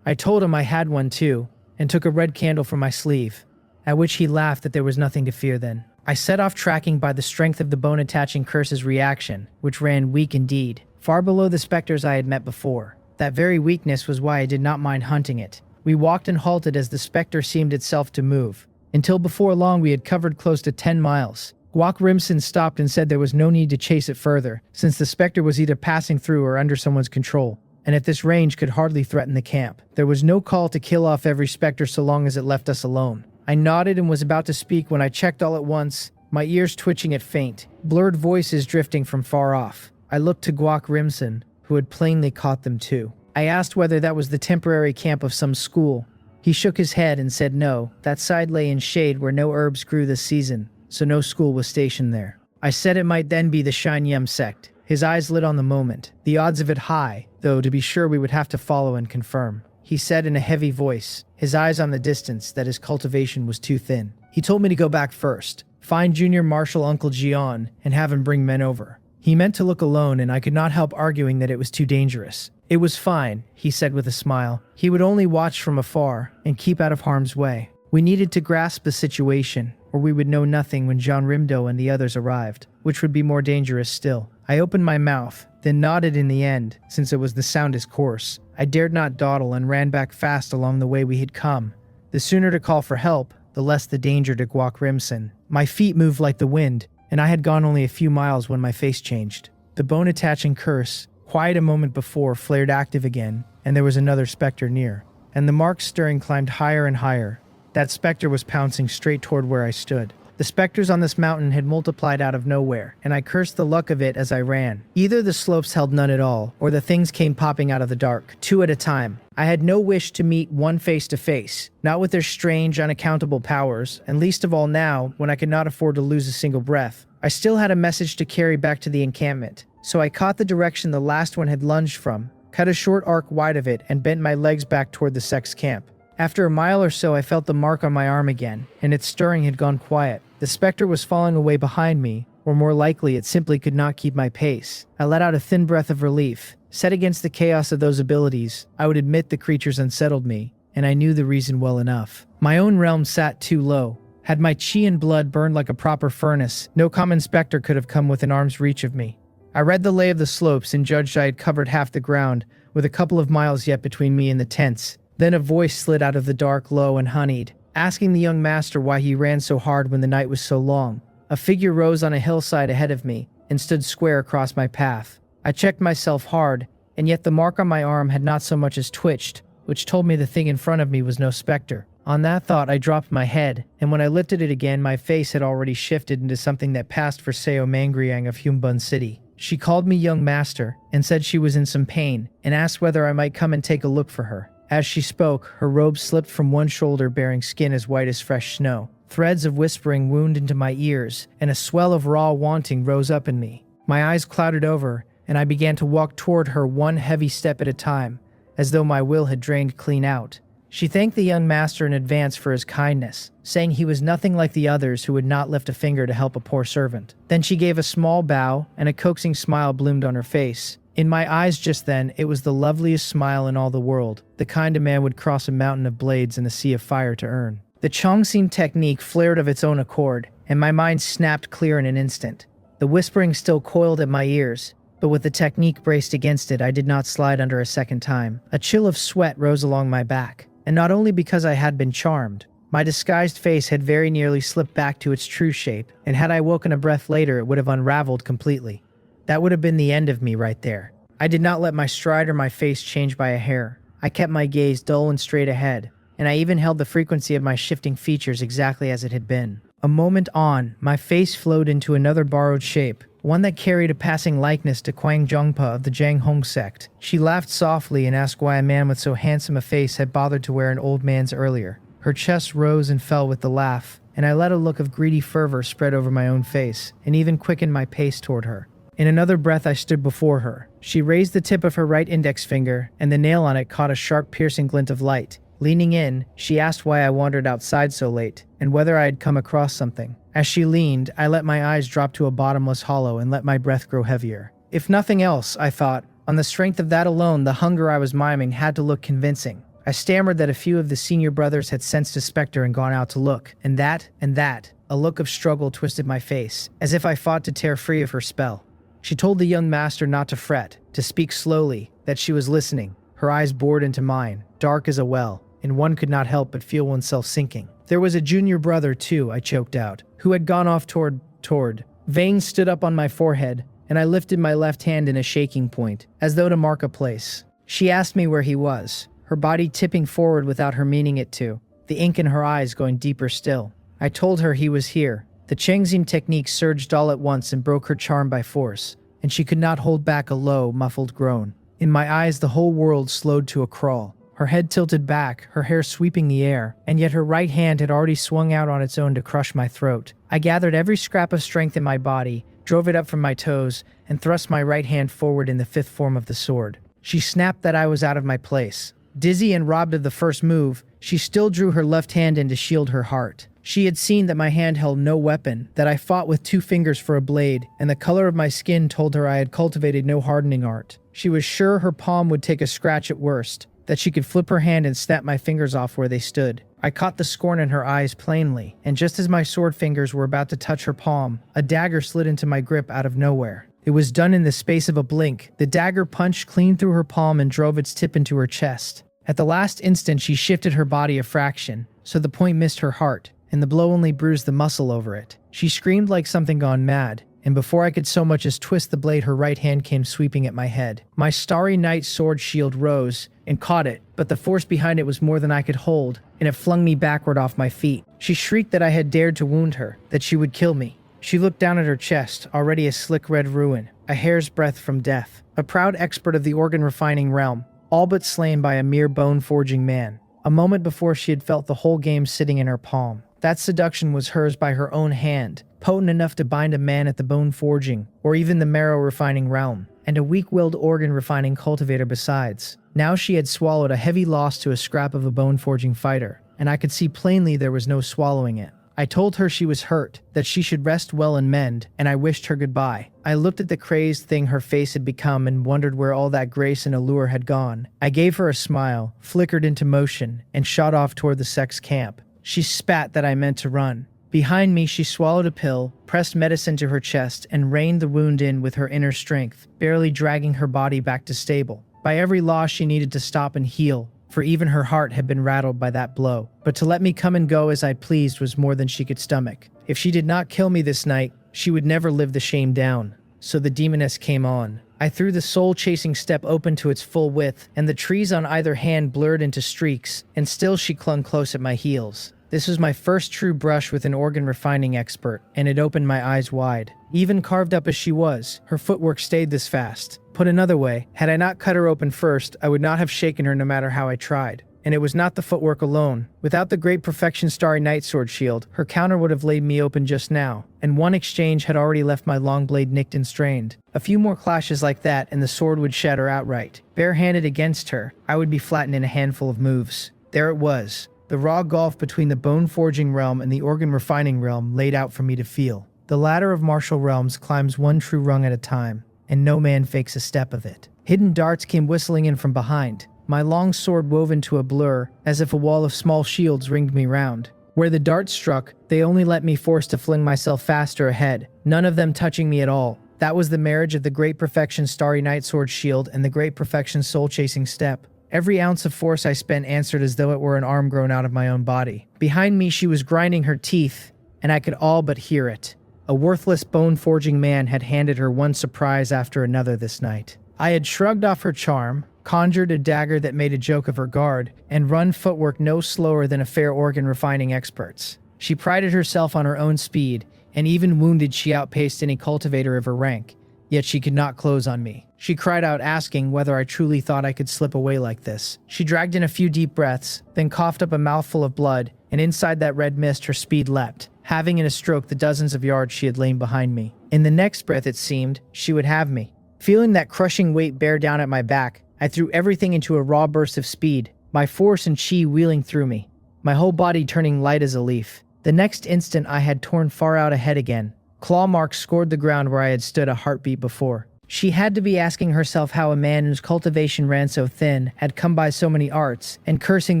I told him I had one too, and took a red candle from my sleeve, at which he laughed that there was nothing to fear then. I set off tracking by the strength of the bone-attaching curse's reaction, which ran weak indeed, far below the specters I had met before. That very weakness was why I did not mind hunting it. We walked and halted as the specter seemed itself to move. Until before long we had covered close to 10 miles. Guak Rimsen stopped and said there was no need to chase it further, since the specter was either passing through or under someone's control, and at this range could hardly threaten the camp. There was no call to kill off every specter so long as it left us alone. I nodded and was about to speak when I checked all at once, my ears twitching at faint, blurred voices drifting from far off. I looked to Guak Rimsen, who had plainly caught them too. I asked whether that was the temporary camp of some school. He shook his head and said no, that side lay in shade where no herbs grew this season, so no school was stationed there. I said it might then be the Shinyem sect. His eyes lit on the moment, the odds of it high, though to be sure we would have to follow and confirm. He said in a heavy voice, his eyes on the distance, that his cultivation was too thin. He told me to go back first, find Junior Marshal Uncle Jian, and have him bring men over. He meant to look alone, and I could not help arguing that it was too dangerous. It was fine, he said with a smile. He would only watch from afar and keep out of harm's way. We needed to grasp the situation, or we would know nothing when Jean Rimdo and the others arrived, which would be more dangerous still. I opened my mouth, then nodded in the end, since it was the soundest course. I dared not dawdle and ran back fast along the way we had come. The sooner to call for help, the less the danger to Guak Rimsen. My feet moved like the wind, and I had gone only a few miles when my face changed. The bone-attaching curse, quiet a moment before, flared active again, and there was another specter near. And the mark stirring climbed higher and higher. That specter was pouncing straight toward where I stood. The specters on this mountain had multiplied out of nowhere, and I cursed the luck of it as I ran. Either the slopes held none at all, or the things came popping out of the dark, two at a time. I had no wish to meet one face to face, not with their strange, unaccountable powers, and least of all now, when I could not afford to lose a single breath. I still had a message to carry back to the encampment, so I caught the direction the last one had lunged from, cut a short arc wide of it, and bent my legs back toward the sect's camp. After a mile or so, I felt the mark on my arm again, and its stirring had gone quiet. The specter was falling away behind me, or more likely it simply could not keep my pace. I let out a thin breath of relief. Set against the chaos of those abilities, I would admit the creatures unsettled me, and I knew the reason well enough. My own realm sat too low. Had my chi and blood burned like a proper furnace, no common specter could have come within arm's reach of me. I read the lay of the slopes and judged I had covered half the ground, with a couple of miles yet between me and the tents. Then a voice slid out of the dark low and honeyed, asking the young master why he ran so hard when the night was so long. A figure rose on a hillside ahead of me and stood square across my path. I checked myself hard, and yet the mark on my arm had not so much as twitched, which told me the thing in front of me was no specter. On that thought, I dropped my head, and when I lifted it again, my face had already shifted into something that passed for Seo Mangriang of Humbun City. She called me young master and said she was in some pain and asked whether I might come and take a look for her. As she spoke, her robe slipped from one shoulder bearing skin as white as fresh snow. Threads of whispering wound into my ears, and a swell of raw wanting rose up in me. My eyes clouded over, and I began to walk toward her one heavy step at a time, as though my will had drained clean out. She thanked the young master in advance for his kindness, saying he was nothing like the others who would not lift a finger to help a poor servant. Then she gave a small bow, and a coaxing smile bloomed on her face. In my eyes just then, it was the loveliest smile in all the world, the kind a man would cross a mountain of blades and a sea of fire to earn. The Chongxin technique flared of its own accord, and my mind snapped clear in an instant. The whispering still coiled at my ears, but with the technique braced against it, I did not slide under a second time. A chill of sweat rose along my back, and not only because I had been charmed. My disguised face had very nearly slipped back to its true shape, and had I woken a breath later, it would have unraveled completely. That would have been the end of me right there. I did not let my stride or my face change by a hair. I kept my gaze dull and straight ahead, and I even held the frequency of my shifting features exactly as it had been. A moment on, my face flowed into another borrowed shape, one that carried a passing likeness to Quang Zhongpa of the Zhang Hong sect. She laughed softly and asked why a man with so handsome a face had bothered to wear an old man's earlier. Her chest rose and fell with the laugh, and I let a look of greedy fervor spread over my own face, and even quickened my pace toward her. In another breath, I stood before her. She raised the tip of her right index finger, and the nail on it caught a sharp, piercing glint of light. Leaning in, she asked why I wandered outside so late, and whether I had come across something. As she leaned, I let my eyes drop to a bottomless hollow and let my breath grow heavier. If nothing else, I thought, on the strength of that alone, the hunger I was miming had to look convincing. I stammered that a few of the senior brothers had sensed a specter and gone out to look, and that. A look of struggle twisted my face, as if I fought to tear free of her spell. She told the young master not to fret, to speak slowly, that she was listening. Her eyes bored into mine, dark as a well, and one could not help but feel oneself sinking. There was a junior brother, too, I choked out, who had gone off toward. Veins stood up on my forehead, and I lifted my left hand in a shaking point, as though to mark a place. She asked me where he was, her body tipping forward without her meaning it to, the ink in her eyes going deeper still. I told her he was here. The Chengxin technique surged all at once and broke her charm by force, and she could not hold back a low, muffled groan. In my eyes, the whole world slowed to a crawl. Her head tilted back, her hair sweeping the air, and yet her right hand had already swung out on its own to crush my throat. I gathered every scrap of strength in my body, drove it up from my toes, and thrust my right hand forward in the fifth form of the sword. She snapped that I was out of my place. Dizzy and robbed of the first move, she still drew her left hand in to shield her heart. She had seen that my hand held no weapon, that I fought with 2 fingers for a blade, and the color of my skin told her I had cultivated no hardening art. She was sure her palm would take a scratch at worst, that she could flip her hand and snap my fingers off where they stood. I caught the scorn in her eyes plainly, and just as my sword fingers were about to touch her palm, a dagger slid into my grip out of nowhere. It was done in the space of a blink. The dagger punched clean through her palm and drove its tip into her chest. At the last instant, she shifted her body a fraction, so the point missed her heart, and the blow only bruised the muscle over it. She screamed like something gone mad, and before I could so much as twist the blade, her right hand came sweeping at my head. My starry night sword shield rose, and caught it, but the force behind it was more than I could hold, and it flung me backward off my feet. She shrieked that I had dared to wound her, that she would kill me. She looked down at her chest, already a slick red ruin, a hair's breadth from death, a proud expert of the organ-refining realm, all but slain by a mere bone-forging man. A moment before she had felt the whole game sitting in her palm. That seduction was hers by her own hand, potent enough to bind a man at the bone-forging, or even the marrow-refining realm, and a weak-willed organ-refining cultivator besides. Now she had swallowed a heavy loss to a scrap of a bone-forging fighter, and I could see plainly there was no swallowing it. I told her she was hurt, that she should rest well and mend, and I wished her goodbye. I looked at the crazed thing her face had become and wondered where all that grace and allure had gone. I gave her a smile, flickered into motion, and shot off toward the sex camp. She spat that I meant to run. Behind me, she swallowed a pill, pressed medicine to her chest, and reined the wound in with her inner strength, barely dragging her body back to stable. By every law, she needed to stop and heal, for even her heart had been rattled by that blow. But to let me come and go as I pleased was more than she could stomach. If she did not kill me this night, she would never live the shame down. So the demoness came on. I threw the soul-chasing step open to its full width, and the trees on either hand blurred into streaks, and still she clung close at my heels. This was my first true brush with an organ-refining expert, and it opened my eyes wide. Even carved up as she was, her footwork stayed this fast. Put another way, had I not cut her open first, I would not have shaken her no matter how I tried. And it was not the footwork alone. Without the Great Perfection Starry Night Sword shield, her counter would have laid me open just now, and one exchange had already left my long blade nicked and strained. A few more clashes like that and the sword would shatter outright. Barehanded against her, I would be flattened in a handful of moves. There it was. The raw gulf between the bone-forging realm and the organ-refining realm laid out for me to feel. The ladder of martial realms climbs one true rung at a time, and no man fakes a step of it. Hidden darts came whistling in from behind, my long sword woven to a blur, as if a wall of small shields ringed me round. Where the darts struck, they only let me force to fling myself faster ahead, none of them touching me at all. That was the marriage of the Great Perfection Starry Night Sword shield and the Great Perfection soul-chasing step. Every ounce of force I spent answered as though it were an arm grown out of my own body. Behind me she was grinding her teeth, and I could all but hear it. A worthless bone-forging man had handed her one surprise after another this night. I had shrugged off her charm, conjured a dagger that made a joke of her guard, and run footwork no slower than a fair organ-refining expert's. She prided herself on her own speed, and even wounded she outpaced any cultivator of her rank, yet she could not close on me. She cried out asking whether I truly thought I could slip away like this. She dragged in a few deep breaths, then coughed up a mouthful of blood, and inside that red mist her speed leapt, having in a stroke the dozens of yards she had lain behind me. In the next breath, it seemed, she would have me. Feeling that crushing weight bear down at my back, I threw everything into a raw burst of speed, my force and chi wheeling through me, my whole body turning light as a leaf. The next instant I had torn far out ahead again. Claw marks scored the ground where I had stood a heartbeat before. She had to be asking herself how a man whose cultivation ran so thin had come by so many arts, and cursing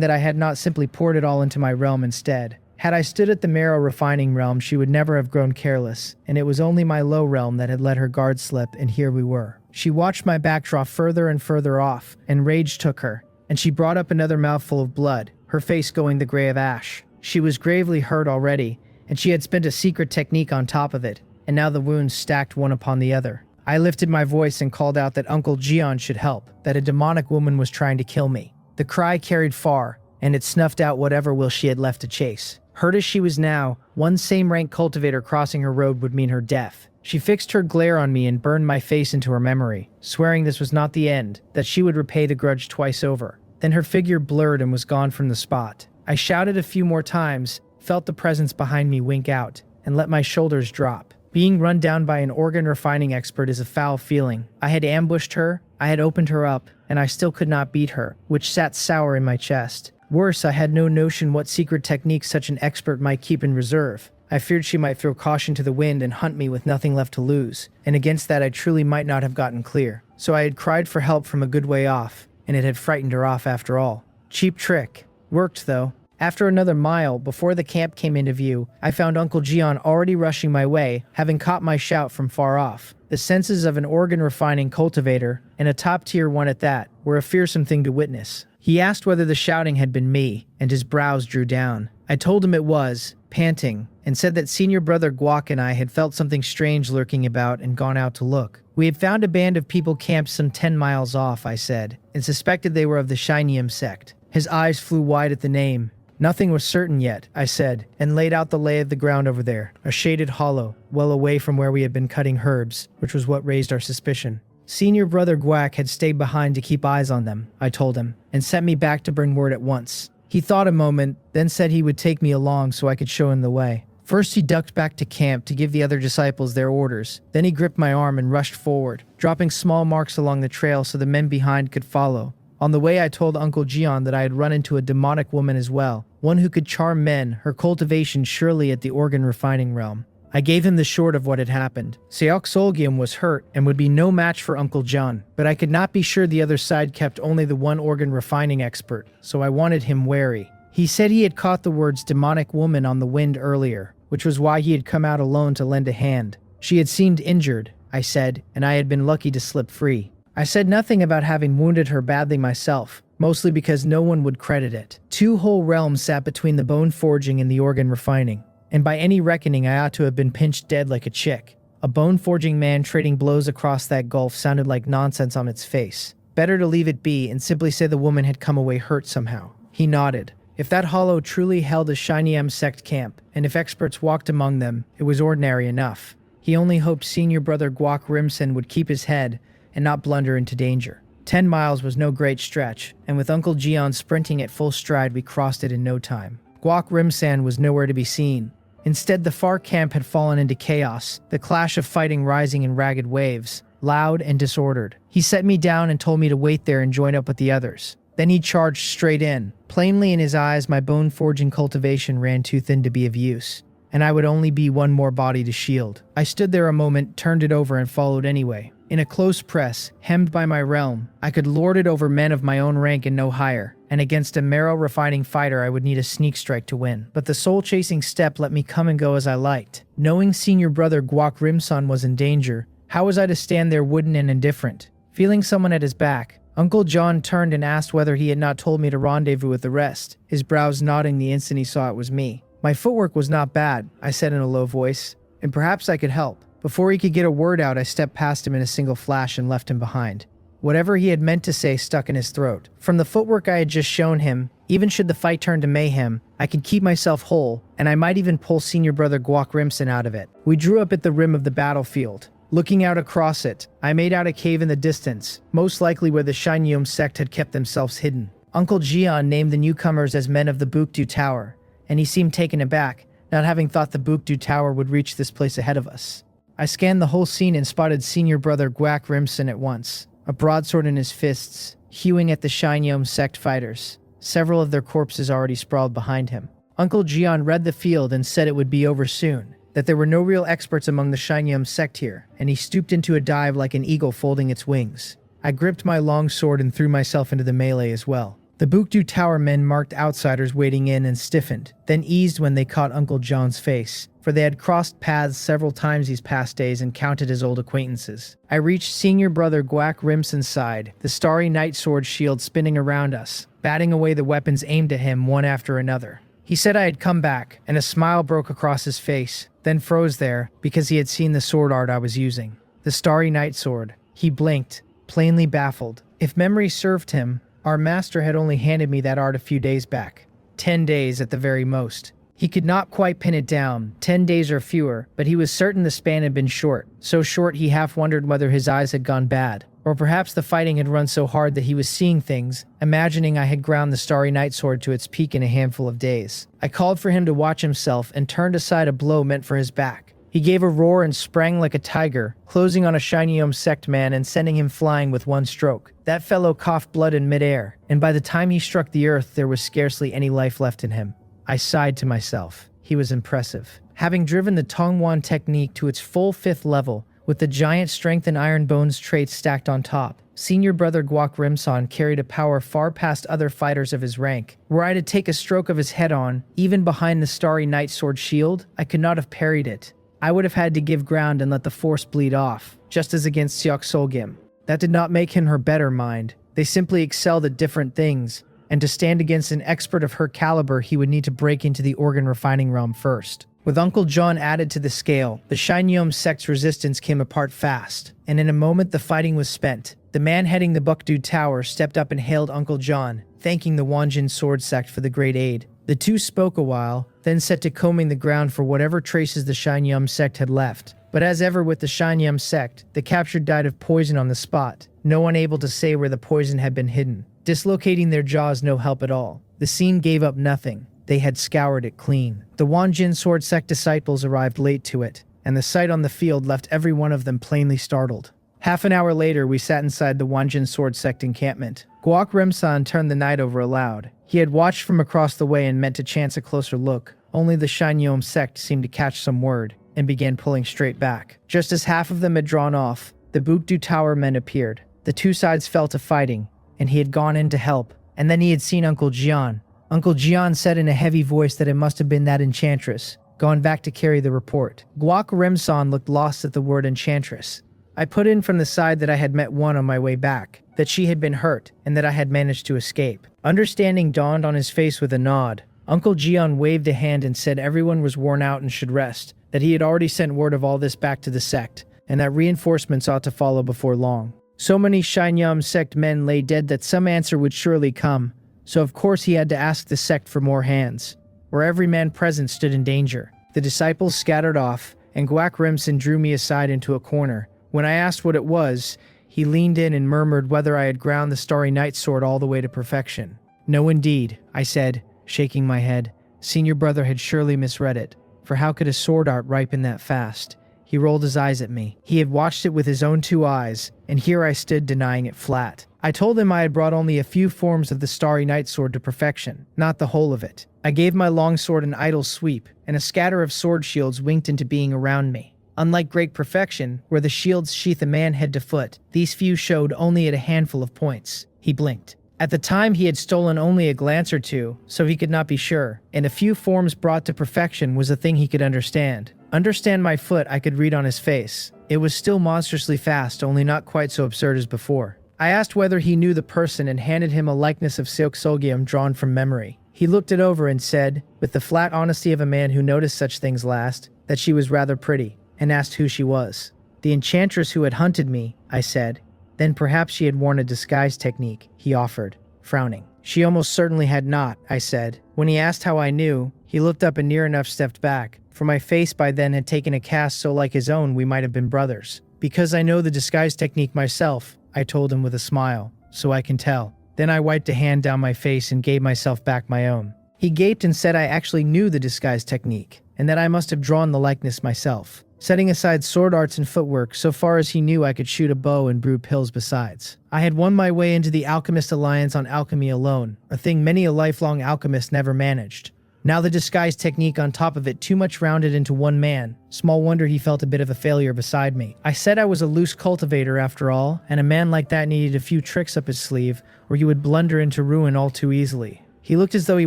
that I had not simply poured it all into my realm instead. Had I stood at the marrow refining realm, she would never have grown careless, and it was only my low realm that had let her guard slip, and here we were. She watched my back draw further and further off, and rage took her, and she brought up another mouthful of blood, her face going the gray of ash. She was gravely hurt already, and she had spent a secret technique on top of it, and now the wounds stacked one upon the other. I lifted my voice and called out that Uncle Gion should help, that a demonic woman was trying to kill me. The cry carried far, and it snuffed out whatever will she had left to chase. Hurt as she was now, one same-rank cultivator crossing her road would mean her death. She fixed her glare on me and burned my face into her memory, swearing this was not the end, that she would repay the grudge twice over. Then her figure blurred and was gone from the spot. I shouted a few more times, felt the presence behind me wink out, and let my shoulders drop. Being run down by an organ-refining expert is a foul feeling. I had ambushed her, I had opened her up, and I still could not beat her, which sat sour in my chest. Worse, I had no notion what secret techniques such an expert might keep in reserve. I feared she might throw caution to the wind and hunt me with nothing left to lose, and against that I truly might not have gotten clear. So I had cried for help from a good way off, and it had frightened her off after all. Cheap trick. Worked, though. After another mile, before the camp came into view, I found Uncle Gion already rushing my way, having caught my shout from far off. The senses of an organ-refining cultivator, and a top-tier one at that, were a fearsome thing to witness. He asked whether the shouting had been me, and his brows drew down. I told him it was, panting, and said that senior brother Guac and I had felt something strange lurking about and gone out to look. We had found a band of people camped some 10 miles off, I said, and suspected they were of the Shinyam sect. His eyes flew wide at the name. Nothing was certain yet, I said, and laid out the lay of the ground over there, a shaded hollow, well away from where we had been cutting herbs, which was what raised our suspicion. Senior Brother Guac had stayed behind to keep eyes on them, I told him, and sent me back to bring word at once. He thought a moment, then said he would take me along so I could show him the way. First he ducked back to camp to give the other disciples their orders. Then he gripped my arm and rushed forward, dropping small marks along the trail so the men behind could follow. On the way I told Uncle Jian that I had run into a demonic woman as well, one who could charm men, her cultivation surely at the organ refining realm. I gave him the short of what had happened. Seok Solgium was hurt and would be no match for Uncle John, but I could not be sure the other side kept only the one organ refining expert, so I wanted him wary. He said he had caught the words demonic woman on the wind earlier, which was why he had come out alone to lend a hand. She had seemed injured, I said, and I had been lucky to slip free. I said nothing about having wounded her badly myself, mostly because no one would credit it. 2 whole realms sat between the bone forging and the organ refining, and by any reckoning I ought to have been pinched dead like a chick. A bone forging man trading blows across that gulf sounded like nonsense on its face. Better to leave it be and simply say the woman had come away hurt somehow. He nodded. If that hollow truly held a Shinyam sect camp, and if experts walked among them, it was ordinary enough. He only hoped Senior Brother Guac Rimson would keep his head and not blunder into danger. 10 miles was no great stretch, and with Uncle Jian sprinting at full stride we crossed it in no time. Guac Rimsan was nowhere to be seen. Instead, the far camp had fallen into chaos, the clash of fighting rising in ragged waves, loud and disordered. He set me down and told me to wait there and join up with the others. Then he charged straight in. Plainly in his eyes, my bone-forging cultivation ran too thin to be of use, and I would only be one more body to shield. I stood there a moment, turned it over, and followed anyway. In a close press, hemmed by my realm, I could lord it over men of my own rank and no higher, and against a marrow-refining fighter I would need a sneak strike to win. But the soul-chasing step let me come and go as I liked. Knowing Senior Brother Guac Rimson was in danger, how was I to stand there wooden and indifferent? Feeling someone at his back, Uncle John turned and asked whether he had not told me to rendezvous with the rest, his brows nodding the instant he saw it was me. My footwork was not bad, I said in a low voice, and perhaps I could help. Before he could get a word out, I stepped past him in a single flash and left him behind. Whatever he had meant to say stuck in his throat. From the footwork I had just shown him, even should the fight turn to mayhem, I could keep myself whole, and I might even pull Senior Brother Guac Rimson out of it. We drew up at the rim of the battlefield. Looking out across it, I made out a cave in the distance, most likely where the Shinyom sect had kept themselves hidden. Uncle Jian named the newcomers as men of the Bukdu Tower, and he seemed taken aback, not having thought the Bukdu Tower would reach this place ahead of us. I scanned the whole scene and spotted Senior Brother Guac Rimson at once, a broadsword in his fists, hewing at the Shinyom sect fighters, several of their corpses already sprawled behind him. Uncle Jian read the field and said it would be over soon, that there were no real experts among the Shinyom sect here, and he stooped into a dive like an eagle folding its wings. I gripped my long sword and threw myself into the melee as well. The Bukdu Tower men marked outsiders wading in and stiffened, then eased when they caught Uncle John's face, for they had crossed paths several times these past days and counted as old acquaintances. I reached Senior Brother Guac Rimson's side, the starry night sword shield spinning around us, batting away the weapons aimed at him one after another. He said I had come back, and a smile broke across his face, then froze there because he had seen the sword art I was using. The starry night sword. He blinked, plainly baffled. If memory served him, our master had only handed me that art a few days back. 10 days at the very most. He could not quite pin it down, 10 days or fewer, but he was certain the span had been short. So short he half wondered whether his eyes had gone bad. Or perhaps the fighting had run so hard that he was seeing things, imagining I had ground the starry night sword to its peak in a handful of days. I called for him to watch himself and turned aside a blow meant for his back. He gave a roar and sprang like a tiger, closing on a Shinyom sect man and sending him flying with one stroke. That fellow coughed blood in midair, and by the time he struck the earth there was scarcely any life left in him. I sighed to myself. He was impressive. Having driven the Tongwan technique to its full 5th level, with the giant strength and iron bones traits stacked on top, Senior Brother Guac Rimson carried a power far past other fighters of his rank. Were I to take a stroke of his head on, even behind the starry night sword shield, I could not have parried it. I would have had to give ground and let the force bleed off, just as against Seok Solgim. That did not make him her better mind. They simply excelled at different things, and to stand against an expert of her caliber he would need to break into the organ refining realm first. With Uncle John added to the scale, the Shinyeom sect's resistance came apart fast, and in a moment the fighting was spent. The man heading the Bukdu Tower stepped up and hailed Uncle John, thanking the Wanjin sword sect for the great aid. The two spoke a while, then set to combing the ground for whatever traces the Shinyeom sect had left. But as ever with the Shinyeom sect, the captured died of poison on the spot, no one able to say where the poison had been hidden. Dislocating their jaws no help at all. The scene gave up nothing. They had scoured it clean. The Wanjin sword sect disciples arrived late to it, and the sight on the field left every one of them plainly startled. Half an hour later, we sat inside the Wanjin sword sect encampment. Guak Rimsan turned the night over aloud. He had watched from across the way and meant to chance a closer look. Only the Shinyeom sect seemed to catch some word, and began pulling straight back. Just as half of them had drawn off, the Bukdu Tower men appeared. The two sides fell to fighting, and he had gone in to help. And then he had seen Uncle Jian. Uncle Jian said in a heavy voice that it must have been that enchantress, gone back to carry the report. Guak Rimsan looked lost at the word enchantress. I put in from the side that I had met one on my way back, that she had been hurt, and that I had managed to escape. Understanding dawned on his face with a nod. Uncle Jian waved a hand and said everyone was worn out and should rest, that he had already sent word of all this back to the sect, and that reinforcements ought to follow before long. So many Shinyeom sect men lay dead that some answer would surely come, so of course he had to ask the sect for more hands, where every man present stood in danger. The disciples scattered off, and Guak Rimsan drew me aside into a corner. When I asked what it was, he leaned in and murmured whether I had ground the Starry Night sword all the way to perfection. No indeed, I said, shaking my head. Senior brother had surely misread it, for how could a sword art ripen that fast? He rolled his eyes at me. He had watched it with his own two eyes, and here I stood denying it flat. I told him I had brought only a few forms of the Starry Night sword to perfection, not the whole of it. I gave my longsword an idle sweep, and a scatter of sword shields winked into being around me. Unlike great perfection, where the shields sheath a man head to foot, these few showed only at a handful of points. He blinked. At the time he had stolen only a glance or two, so he could not be sure, and a few forms brought to perfection was a thing he could understand. Understand my foot I could read on his face. It was still monstrously fast, only not quite so absurd as before. I asked whether he knew the person and handed him a likeness of Seok Solgyam drawn from memory. He looked it over and said, with the flat honesty of a man who noticed such things last, that she was rather pretty, and asked who she was. The enchantress who had hunted me, I said. Then perhaps she had worn a disguise technique, he offered, frowning. She almost certainly had not, I said. When he asked how I knew, he looked up and near enough stepped back, for my face by then had taken a cast so like his own we might have been brothers. Because I know the disguise technique myself, I told him with a smile, so I can tell. Then I wiped a hand down my face and gave myself back my own. He gaped and said I actually knew the disguise technique, and that I must have drawn the likeness myself. Setting aside sword arts and footwork, so far as he knew I could shoot a bow and brew pills besides. I had won my way into the Alchemist Alliance on alchemy alone, a thing many a lifelong alchemist never managed. Now the disguise technique on top of it too much rounded into one man. Small wonder he felt a bit of a failure beside me. I said I was a loose cultivator after all, and a man like that needed a few tricks up his sleeve, or he would blunder into ruin all too easily. He looked as though he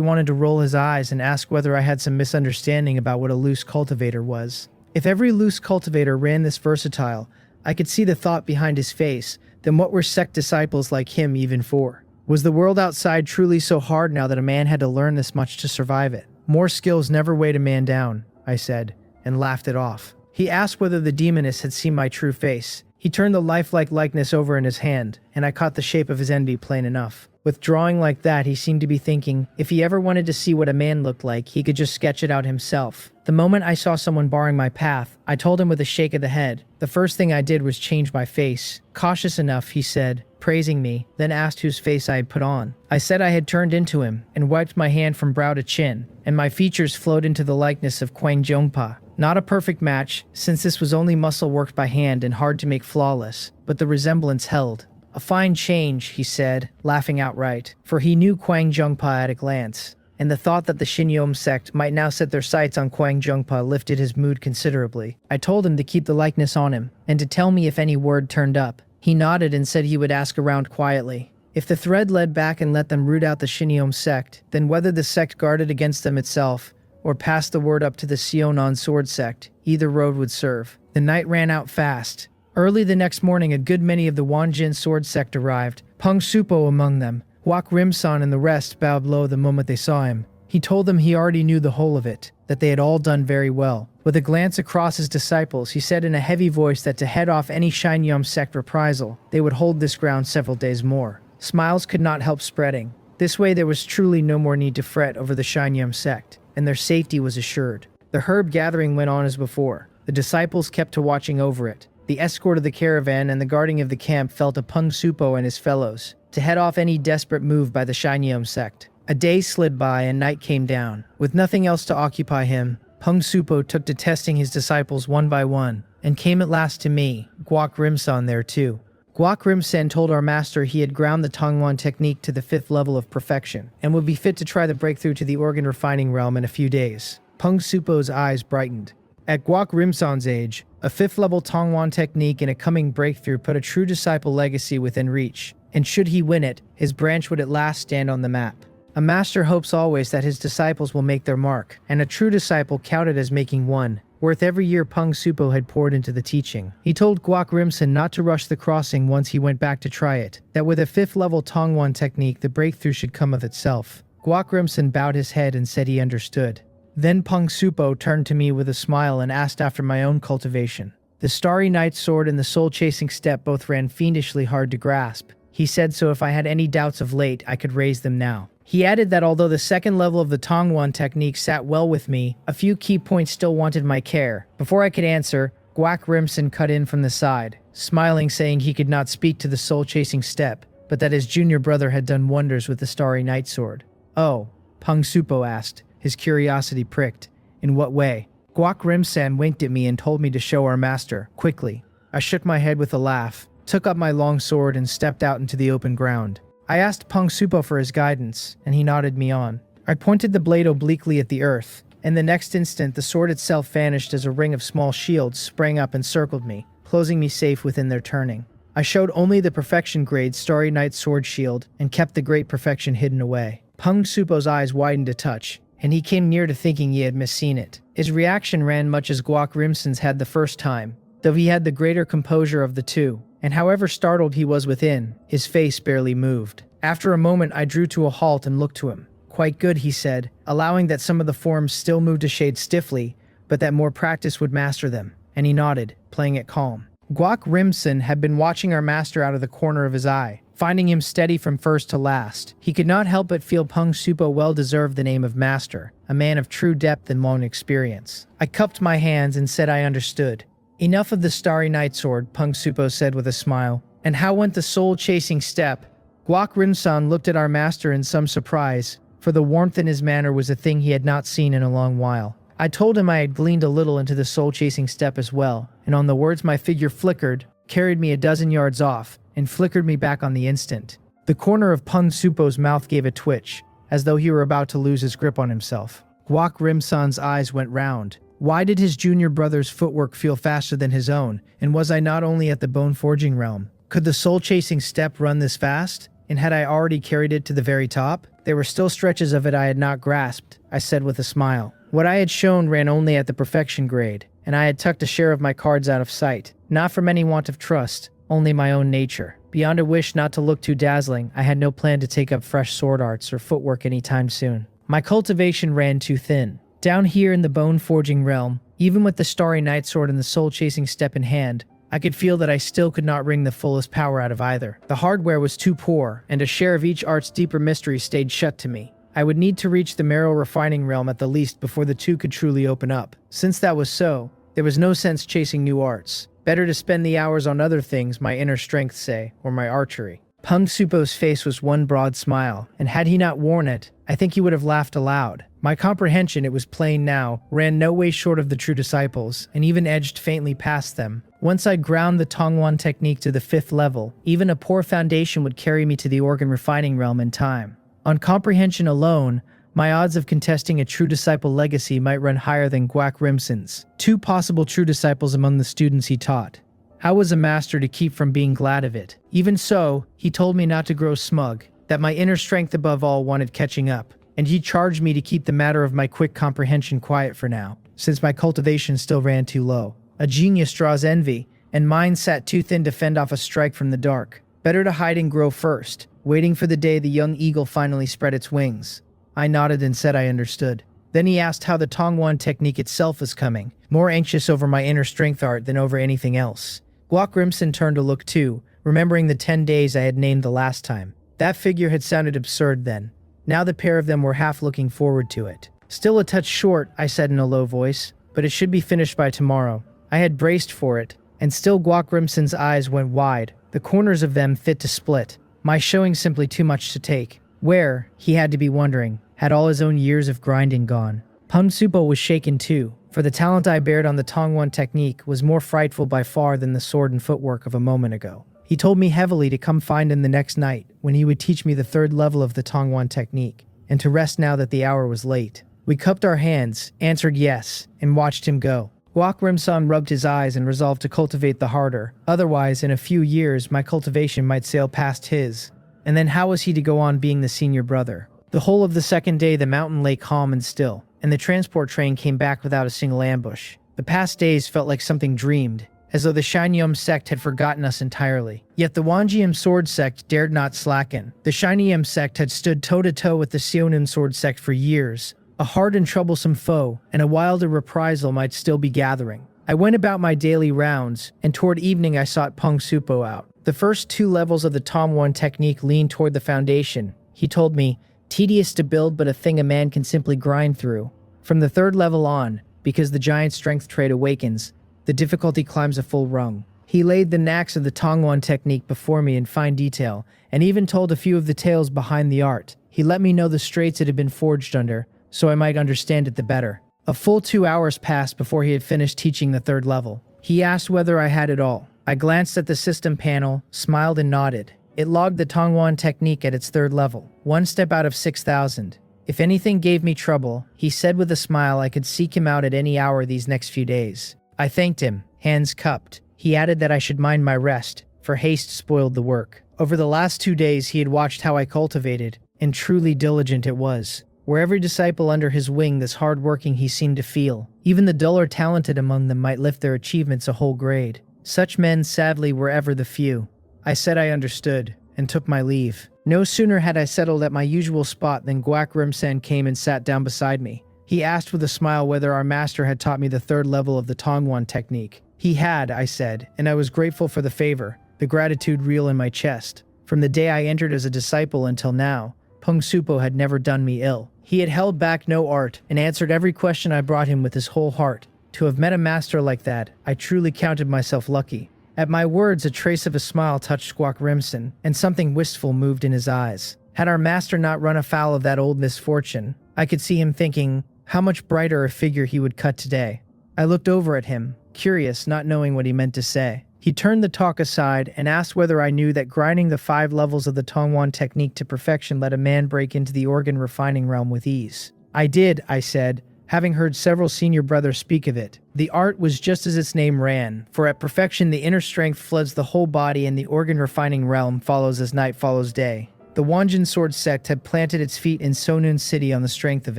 wanted to roll his eyes and ask whether I had some misunderstanding about what a loose cultivator was. If every loose cultivator ran this versatile, I could see the thought behind his face, then what were sect disciples like him even for? Was the world outside truly so hard now that a man had to learn this much to survive it? More skills never weighed a man down, I said, and laughed it off. He asked whether the demoness had seen my true face. He turned the lifelike likeness over in his hand, and I caught the shape of his envy plain enough. With drawing like that, he seemed to be thinking, if he ever wanted to see what a man looked like, he could just sketch it out himself. The moment I saw someone barring my path, I told him with a shake of the head. The first thing I did was change my face. Cautious enough, he said, praising me, then asked whose face I had put on. I said I had turned into him, and wiped my hand from brow to chin, and my features flowed into the likeness of Kwang Jongpa. Not a perfect match, since this was only muscle worked by hand and hard to make flawless, but the resemblance held. A fine change, he said, laughing outright, for he knew Kwang Jongpa at a glance, and the thought that the Shinyeom sect might now set their sights on Kwang Jongpa lifted his mood considerably. I told him to keep the likeness on him, and to tell me if any word turned up. He nodded and said he would ask around quietly. If the thread led back and let them root out the Shinyeom sect, then whether the sect guarded against them itself, or passed the word up to the Seonon sword sect, either road would serve. The night ran out fast. Early the next morning, a good many of the Wanjin sword sect arrived, Peng Supo among them. Guak Rimsan and the rest bowed low the moment they saw him. He told them he already knew the whole of it, that they had all done very well. With a glance across his disciples, he said in a heavy voice that to head off any Shinyum sect reprisal, they would hold this ground several days more. Smiles could not help spreading. This way there was truly no more need to fret over the Shinyum sect, and their safety was assured. The herb gathering went on as before. The disciples kept to watching over it. The escort of the caravan and the guarding of the camp fell to Pung Supo and his fellows, to head off any desperate move by the Shinyum sect. A day slid by and night came down. With nothing else to occupy him, Pung Supo took to testing his disciples one by one, and came at last to me, Guak Rimsan there too. Guak Rimsan told our master he had ground the Tongwan technique to the 5th level of perfection, and would be fit to try the breakthrough to the organ refining realm in a few days. Pung Supo's eyes brightened. At Guak Rimsan's age, a 5th level Tongwan technique and a coming breakthrough put a true disciple legacy within reach, and should he win it, his branch would at last stand on the map. A master hopes always that his disciples will make their mark, and a true disciple counted as making one, worth every year Pung Supo had poured into the teaching. He told Guak Rimsan not to rush the crossing once he went back to try it, that with a 5th level Tongwan technique the breakthrough should come of itself. Guak Rimsan bowed his head and said he understood. Then Pung Supo turned to me with a smile and asked after my own cultivation. The Starry Night Sword and the soul-chasing step both ran fiendishly hard to grasp. He said so if I had any doubts of late, I could raise them now. He added that although the 2nd level of the Tongwan technique sat well with me, a few key points still wanted my care. Before I could answer, Guak Rimsan cut in from the side, smiling, saying he could not speak to the soul-chasing step, but that his junior brother had done wonders with the Starry Night Sword. Oh, Pung Supo asked, his curiosity pricked. In what way? Guak Rimsan winked at me and told me to show our master, quickly. I shook my head with a laugh, took up my long sword and stepped out into the open ground. I asked Pung Supo for his guidance, and he nodded me on. I pointed the blade obliquely at the earth, and the next instant the sword itself vanished as a ring of small shields sprang up and circled me, closing me safe within their turning. I showed only the perfection grade Starry Night Sword shield and kept the great perfection hidden away. Pung Supo's eyes widened a touch, and he came near to thinking he had misseen it. His reaction ran much as Guak Rimsan's had the first time, though he had the greater composure of the two, and however startled he was within, his face barely moved. After a moment I drew to a halt and looked to him. Quite good, he said, allowing that some of the forms still moved a shade stiffly, but that more practice would master them, and he nodded, playing it calm. Guak Rimsan had been watching our master out of the corner of his eye, finding him steady from first to last. He could not help but feel Pung Supo well deserved the name of master, a man of true depth and long experience. I cupped my hands and said I understood. Enough of the Starry Night Sword, Pung Supo said with a smile. And how went the soul-chasing step? Guak Rimsan looked at our master in some surprise, for the warmth in his manner was a thing he had not seen in a long while. I told him I had gleaned a little into the soul-chasing step as well, and on the words my figure flickered, carried me a dozen yards off, and flickered me back on the instant. The corner of Pung Supo's mouth gave a twitch, as though he were about to lose his grip on himself. Guak Rimsan's eyes went round. Why did his junior brother's footwork feel faster than his own, and was I not only at the bone-forging realm? Could the soul-chasing step run this fast? And had I already carried it to the very top? There were still stretches of it I had not grasped, I said with a smile. What I had shown ran only at the perfection grade, and I had tucked a share of my cards out of sight, not from any want of trust, only my own nature. Beyond a wish not to look too dazzling, I had no plan to take up fresh sword arts or footwork any time soon. My cultivation ran too thin. Down here in the bone-forging realm, even with the Starry Night Sword and the soul-chasing step in hand, I could feel that I still could not wring the fullest power out of either. The hardware was too poor, and a share of each art's deeper mystery stayed shut to me. I would need to reach the marrow refining realm at the least before the two could truly open up. Since that was so, there was no sense chasing new arts. Better to spend the hours on other things, my inner strength say, or my archery. Pung Supo's face was one broad smile, and had he not worn it, I think he would have laughed aloud. My comprehension, it was plain now, ran no way short of the true disciples, and even edged faintly past them. Once I'd ground the Tongwan technique to the 5th level, even a poor foundation would carry me to the organ refining realm in time. On comprehension alone, my odds of contesting a true disciple legacy might run higher than Guak Rimsan's. 2 possible true disciples among the students he taught. How was a master to keep from being glad of it? Even so, he told me not to grow smug, that my inner strength above all wanted catching up, and he charged me to keep the matter of my quick comprehension quiet for now, since my cultivation still ran too low. A genius draws envy, and mine sat too thin to fend off a strike from the dark. Better to hide and grow first, waiting for the day the young eagle finally spread its wings. I nodded and said I understood. Then he asked how the Tongwan technique itself is coming, more anxious over my inner strength art than over anything else. Guak Rimson turned to look too, remembering the 10 days I had named the last time. That figure had sounded absurd then. Now the pair of them were half looking forward to it. Still a touch short, I said in a low voice, but it should be finished by tomorrow. I had braced for it, and still Guak Rimson's eyes went wide, the corners of them fit to split. My showing simply too much to take. Where, he had to be wondering, had all his own years of grinding gone? Pung Supo was shaken too, for the talent I bared on the Tongwan technique was more frightful by far than the sword and footwork of a moment ago. He told me heavily to come find him the next night, when he would teach me the 3rd level of the Tongwan technique, and to rest now that the hour was late. We cupped our hands, answered yes, and watched him go. Guak Rimson rubbed his eyes and resolved to cultivate the harder. Otherwise, in a few years, my cultivation might sail past his. And then how was he to go on being the senior brother? The whole of the second day the mountain lay calm and still, and the transport train came back without a single ambush. The past days felt like something dreamed, as though the Shinyeom sect had forgotten us entirely. Yet the Wanjiam sword sect dared not slacken. The Shinyeom sect had stood toe-to-toe with the Seonin sword sect for years. A hard and troublesome foe, and a wilder reprisal might still be gathering. I went about my daily rounds, and toward evening I sought Pung Supo out. The first 2 levels of the Tongwan technique leaned toward the foundation. He told me, tedious to build but a thing a man can simply grind through. From the 3rd level on, because the giant strength trait awakens, the difficulty climbs a full rung. He laid the knacks of the Tongwan technique before me in fine detail, and even told a few of the tales behind the art. He let me know the straits it had been forged under, so I might understand it the better. A full 2 hours passed before he had finished teaching the 3rd level. He asked whether I had it all. I glanced at the system panel, smiled and nodded. It logged the Tongwan technique at its 3rd level, 1 step out of 6,000. If anything gave me trouble, he said with a smile I could seek him out at any hour these next few days. I thanked him, hands cupped. He added that I should mind my rest, for haste spoiled the work. Over the last 2 days he had watched how I cultivated, and truly diligent it was. Were every disciple under his wing this hard-working he seemed to feel, even the duller talented among them might lift their achievements a whole grade. Such men, sadly, were ever the few. I said I understood, and took my leave. No sooner had I settled at my usual spot than Guak Rimson came and sat down beside me. He asked with a smile whether our master had taught me the 3rd level of the Tongwan technique. He had, I said, and I was grateful for the favor, the gratitude real in my chest. From the day I entered as a disciple until now, Pung Supo had never done me ill. He had held back no art, and answered every question I brought him with his whole heart. To have met a master like that, I truly counted myself lucky. At my words, a trace of a smile touched Guak Rimson, and something wistful moved in his eyes. Had our master not run afoul of that old misfortune, I could see him thinking, how much brighter a figure he would cut today. I looked over at him, curious, not knowing what he meant to say. He turned the talk aside and asked whether I knew that grinding the 5 levels of the Tongwan technique to perfection let a man break into the organ refining realm with ease. I did, I said, having heard several senior brothers speak of it. The art was just as its name ran, for at perfection the inner strength floods the whole body and the organ refining realm follows as night follows day. The Wanjin sword sect had planted its feet in Sonun City on the strength of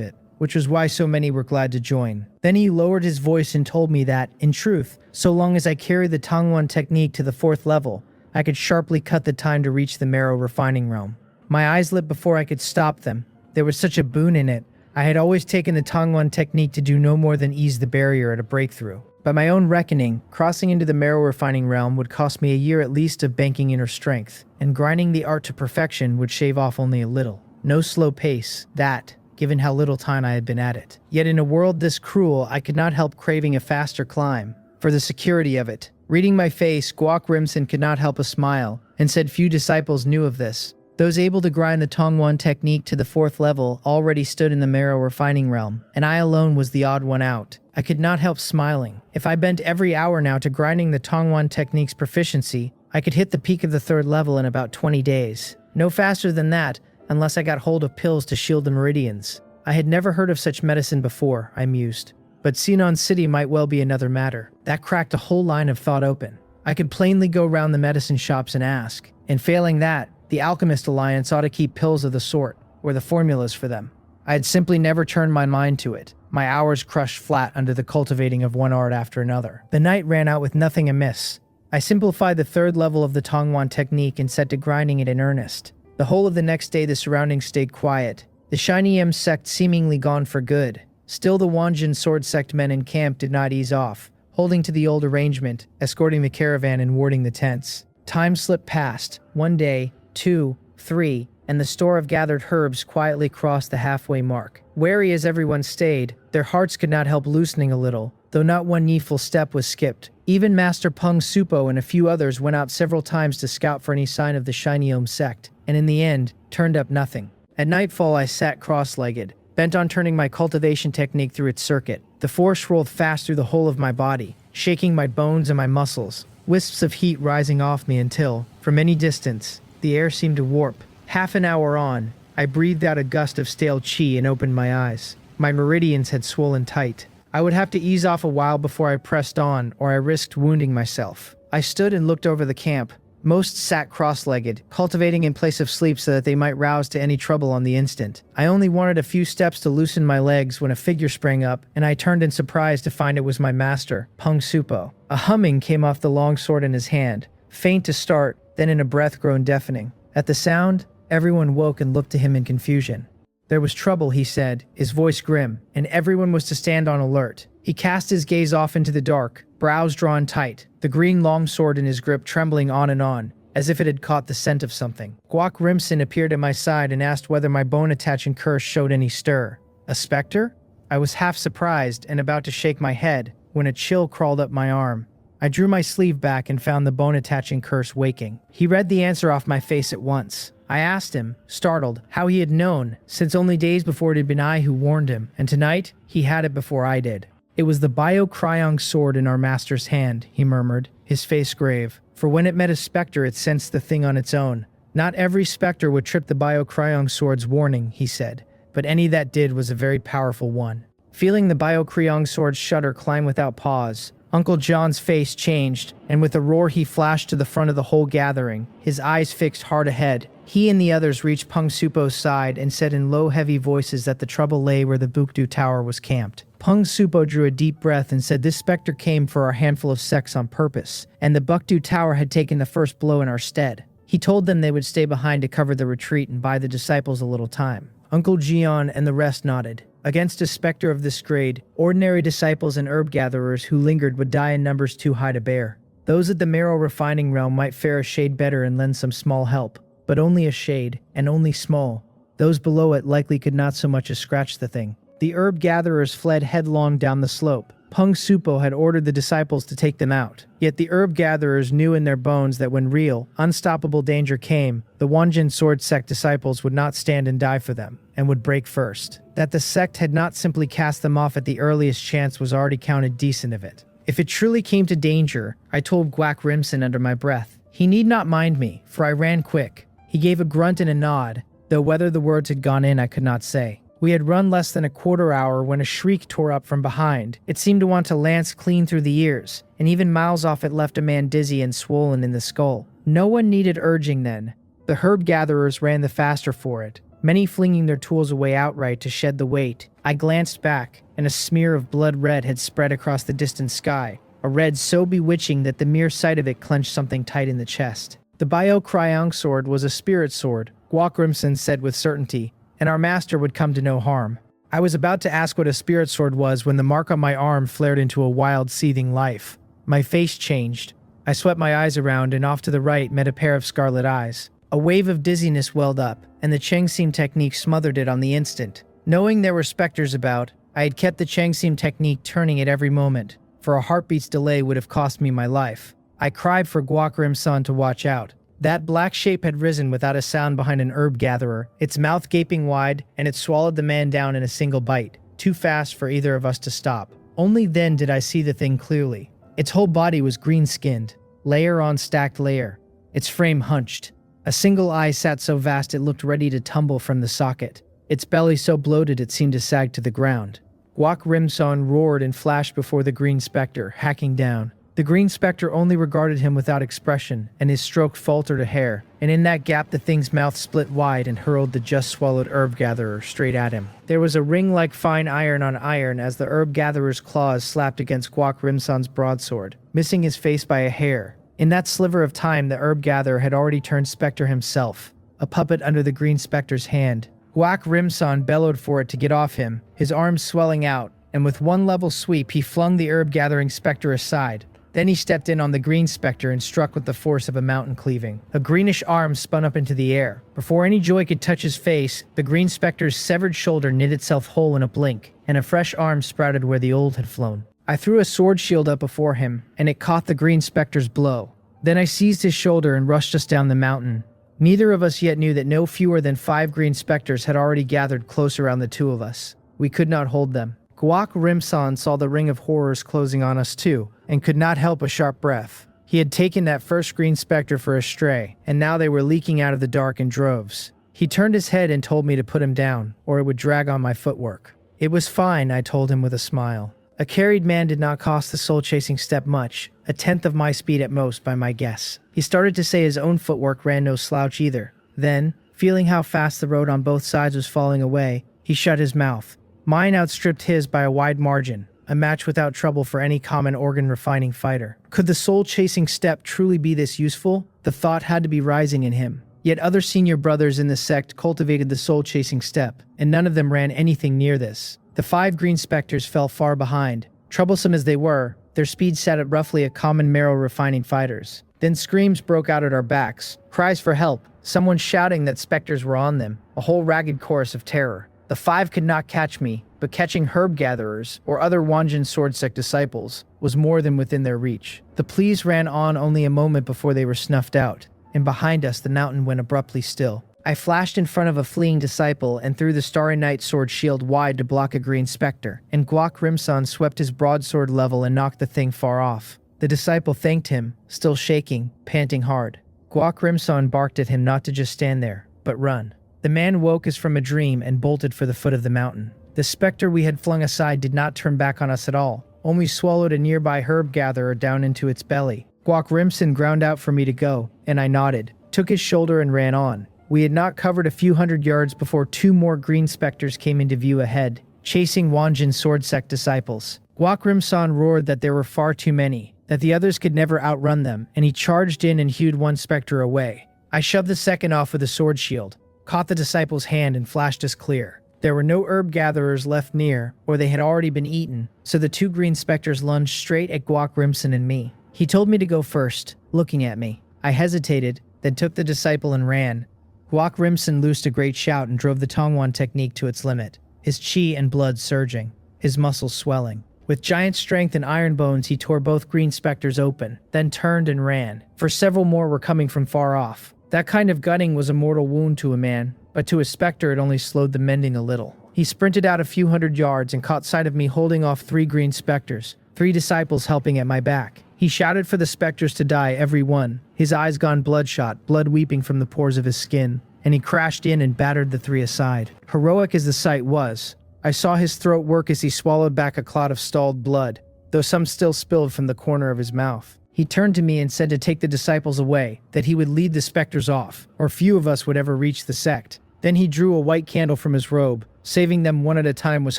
it, which was why so many were glad to join. Then he lowered his voice and told me that, in truth, so long as I carried the Tongwan technique to the 4th level, I could sharply cut the time to reach the marrow refining realm. My eyes lit before I could stop them. There was such a boon in it. I had always taken the Tongwan technique to do no more than ease the barrier at a breakthrough. By my own reckoning, crossing into the marrow refining realm would cost me a year at least of banking inner strength, and grinding the art to perfection would shave off only a little. No slow pace, that, given how little time I had been at it. Yet in a world this cruel, I could not help craving a faster climb, for the security of it. Reading my face, Guak Rimson could not help a smile, and said few disciples knew of this. Those able to grind the Tongwan technique to the 4th level already stood in the marrow refining realm, and I alone was the odd one out. I could not help smiling. If I bent every hour now to grinding the Tongwan technique's proficiency, I could hit the peak of the 3rd level in about 20 days. No faster than that, unless I got hold of pills to shield the meridians. I had never heard of such medicine before, I mused. But Sinon City might well be another matter. That cracked a whole line of thought open. I could plainly go round the medicine shops and ask, and failing that, the Alchemist Alliance ought to keep pills of the sort, or the formulas for them. I had simply never turned my mind to it, my hours crushed flat under the cultivating of one art after another. The night ran out with nothing amiss. I simplified the 3rd level of the Tongwan technique and set to grinding it in earnest. The whole of the next day the surroundings stayed quiet, The Shiny M sect seemingly gone for good. Still, the Wanjin sword sect men in camp did not ease off, holding to the old arrangement, escorting the caravan and warding the tents. Time slipped past. 1 day, 2, 3, and the store of gathered herbs quietly crossed the halfway mark. Wary as everyone stayed, their hearts could not help loosening a little, though not one needful step was skipped. Even Master Peng Supo and a few others went out several times to scout for any sign of the Shiny Om sect, and in the end, turned up nothing. At nightfall I sat cross-legged, bent on turning my cultivation technique through its circuit. The force rolled fast through the whole of my body, shaking my bones and my muscles, wisps of heat rising off me until, from any distance, the air seemed to warp. Half an hour on, I breathed out a gust of stale chi and opened my eyes. My meridians had swollen tight. I would have to ease off a while before I pressed on, or I risked wounding myself. I stood and looked over the camp. Most sat cross-legged, cultivating in place of sleep so that they might rouse to any trouble on the instant. I only wanted a few steps to loosen my legs when a figure sprang up, and I turned in surprise to find it was my master, Peng Supo. A humming came off the long sword in his hand, faint to start, then in a breath grown deafening. At the sound, everyone woke and looked to him in confusion. There was trouble, he said, his voice grim, and everyone was to stand on alert. He cast his gaze off into the dark, brows drawn tight, the green longsword in his grip trembling on, as if it had caught the scent of something. Guak Rimson appeared at my side and asked whether my bone-attaching curse showed any stir. A specter? I was half surprised and about to shake my head when a chill crawled up my arm. I drew my sleeve back and found the bone-attaching curse waking. He read the answer off my face at once. I asked him, startled, how he had known, since only days before it had been I who warned him, and tonight, he had it before I did. It was the Bio-Cryong sword in our master's hand, he murmured, his face grave. For when it met a specter, it sensed the thing on its own. Not every specter would trip the Bio-Cryong sword's warning, he said, but any that did was a very powerful one. Feeling the Bio-Cryong sword's shudder climb without pause, Uncle John's face changed, and with a roar he flashed to the front of the whole gathering, his eyes fixed hard ahead. He and the others reached Peng Supo's side and said in low, heavy voices that the trouble lay where the Bukdu Tower was camped. Peng Supo drew a deep breath and said this specter came for our handful of sects on purpose, and the Bukdu Tower had taken the first blow in our stead. He told them they would stay behind to cover the retreat and buy the disciples a little time. Uncle Jian and the rest nodded. Against a specter of this grade, ordinary disciples and herb gatherers who lingered would die in numbers too high to bear. Those at the marrow refining realm might fare a shade better and lend some small help, but only a shade, and only small. Those below it likely could not so much as scratch the thing. The herb gatherers fled headlong down the slope. Peng Supo had ordered the disciples to take them out. Yet the herb gatherers knew in their bones that when real, unstoppable danger came, the Wanjin sword sect disciples would not stand and die for them, and would break first. That the sect had not simply cast them off at the earliest chance was already counted decent of it. If it truly came to danger, I told Guak Rimson under my breath. He need not mind me, for I ran quick. He gave a grunt and a nod, though whether the words had gone in I could not say. We had run less than a quarter hour when a shriek tore up from behind. It seemed to want to lance clean through the ears, and even miles off it left a man dizzy and swollen in the skull. No one needed urging then. The herb gatherers ran the faster for it, many flinging their tools away outright to shed the weight. I glanced back, and a smear of blood red had spread across the distant sky, a red so bewitching that the mere sight of it clenched something tight in the chest. The Bio-Cryong sword was a spirit sword, Guak Rimson said with certainty, and our master would come to no harm. I was about to ask what a spirit sword was when the mark on my arm flared into a wild, seething life. My face changed. I swept my eyes around and off to the right met a pair of scarlet eyes. A wave of dizziness welled up, and the Chengsim technique smothered it on the instant. Knowing there were specters about, I had kept the Chengsim technique turning at every moment, for a heartbeat's delay would have cost me my life. I cried for Guak Rimson to watch out. That black shape had risen without a sound behind an herb gatherer, its mouth gaping wide, and it swallowed the man down in a single bite, too fast for either of us to stop. Only then did I see the thing clearly. Its whole body was green-skinned, layer on stacked layer, its frame hunched. A single eye sat so vast it looked ready to tumble from the socket, its belly so bloated it seemed to sag to the ground. Guak Rimson roared and flashed before the green specter, hacking down. The green specter only regarded him without expression, and his stroke faltered a hair, and in that gap the thing's mouth split wide and hurled the just-swallowed herb gatherer straight at him. There was a ring like fine iron on iron as the herb gatherer's claws slapped against Guak Rimson's broadsword, missing his face by a hair. In that sliver of time the herb gatherer had already turned specter himself, a puppet under the green specter's hand. Guak Rimsan bellowed for it to get off him, his arms swelling out, and with one level sweep he flung the herb-gathering specter aside. Then he stepped in on the green specter and struck with the force of a mountain cleaving. A greenish arm spun up into the air. Before any joy could touch his face, the green specter's severed shoulder knit itself whole in a blink, and a fresh arm sprouted where the old had flown. I threw a sword shield up before him, and it caught the green specter's blow. Then I seized his shoulder and rushed us down the mountain. Neither of us yet knew that no fewer than 5 green specters had already gathered close around the two of us. We could not hold them. Guak Rimsan saw the ring of horrors closing on us too, and could not help a sharp breath. He had taken that first green specter for a stray, and now they were leaking out of the dark in droves. He turned his head and told me to put him down, or it would drag on my footwork. It was fine, I told him with a smile. A carried man did not cost the soul-chasing step much, a tenth of my speed at most by my guess. He started to say his own footwork ran no slouch either. Then, feeling how fast the road on both sides was falling away, he shut his mouth. Mine outstripped his by a wide margin, a match without trouble for any common organ-refining fighter. Could the soul-chasing step truly be this useful? The thought had to be rising in him. Yet other senior brothers in the sect cultivated the soul-chasing step, and none of them ran anything near this. The 5 green specters fell far behind. Troublesome as they were, their speed sat at roughly a common marrow-refining fighter's. Then screams broke out at our backs, cries for help, someone shouting that specters were on them, a whole ragged chorus of terror. The 5 could not catch me, but catching herb gatherers, or other Wanjin sword sect disciples, was more than within their reach. The pleas ran on only a moment before they were snuffed out, and behind us the mountain went abruptly still. I flashed in front of a fleeing disciple and threw the Starry Night sword shield wide to block a green specter, and Guak Rimsan swept his broadsword level and knocked the thing far off. The disciple thanked him, still shaking, panting hard. Guak Rimsan barked at him not to just stand there, but run. The man woke as from a dream and bolted for the foot of the mountain. The specter we had flung aside did not turn back on us at all, only swallowed a nearby herb gatherer down into its belly. Guak Rimsan ground out for me to go, and I nodded, took his shoulder and ran on. We had not covered a few hundred yards before 2 more green specters came into view ahead, chasing Wanjin sword sect disciples. Guak Rimsan roared that there were far too many, that the others could never outrun them, and he charged in and hewed one specter away. I shoved the second off with a sword shield, caught the disciple's hand and flashed us clear. There were no herb gatherers left near, or they had already been eaten, so the 2 green specters lunged straight at Guak Rimsan and me. He told me to go first, looking at me. I hesitated, then took the disciple and ran. Guak Rimsan loosed a great shout and drove the Tongwan technique to its limit, his chi and blood surging, his muscles swelling. With giant strength and iron bones he tore both green specters open, then turned and ran, for several more were coming from far off. That kind of gutting was a mortal wound to a man, but to a specter it only slowed the mending a little. He sprinted out a few hundred yards and caught sight of me holding off 3 green specters, 3 disciples helping at my back. He shouted for the specters to die, every one, his eyes gone bloodshot, blood weeping from the pores of his skin, and he crashed in and battered the 3 aside. Heroic as the sight was, I saw his throat work as he swallowed back a clot of stalled blood, though some still spilled from the corner of his mouth. He turned to me and said to take the disciples away, that he would lead the specters off, or few of us would ever reach the sect. Then he drew a white candle from his robe. Saving them one at a time was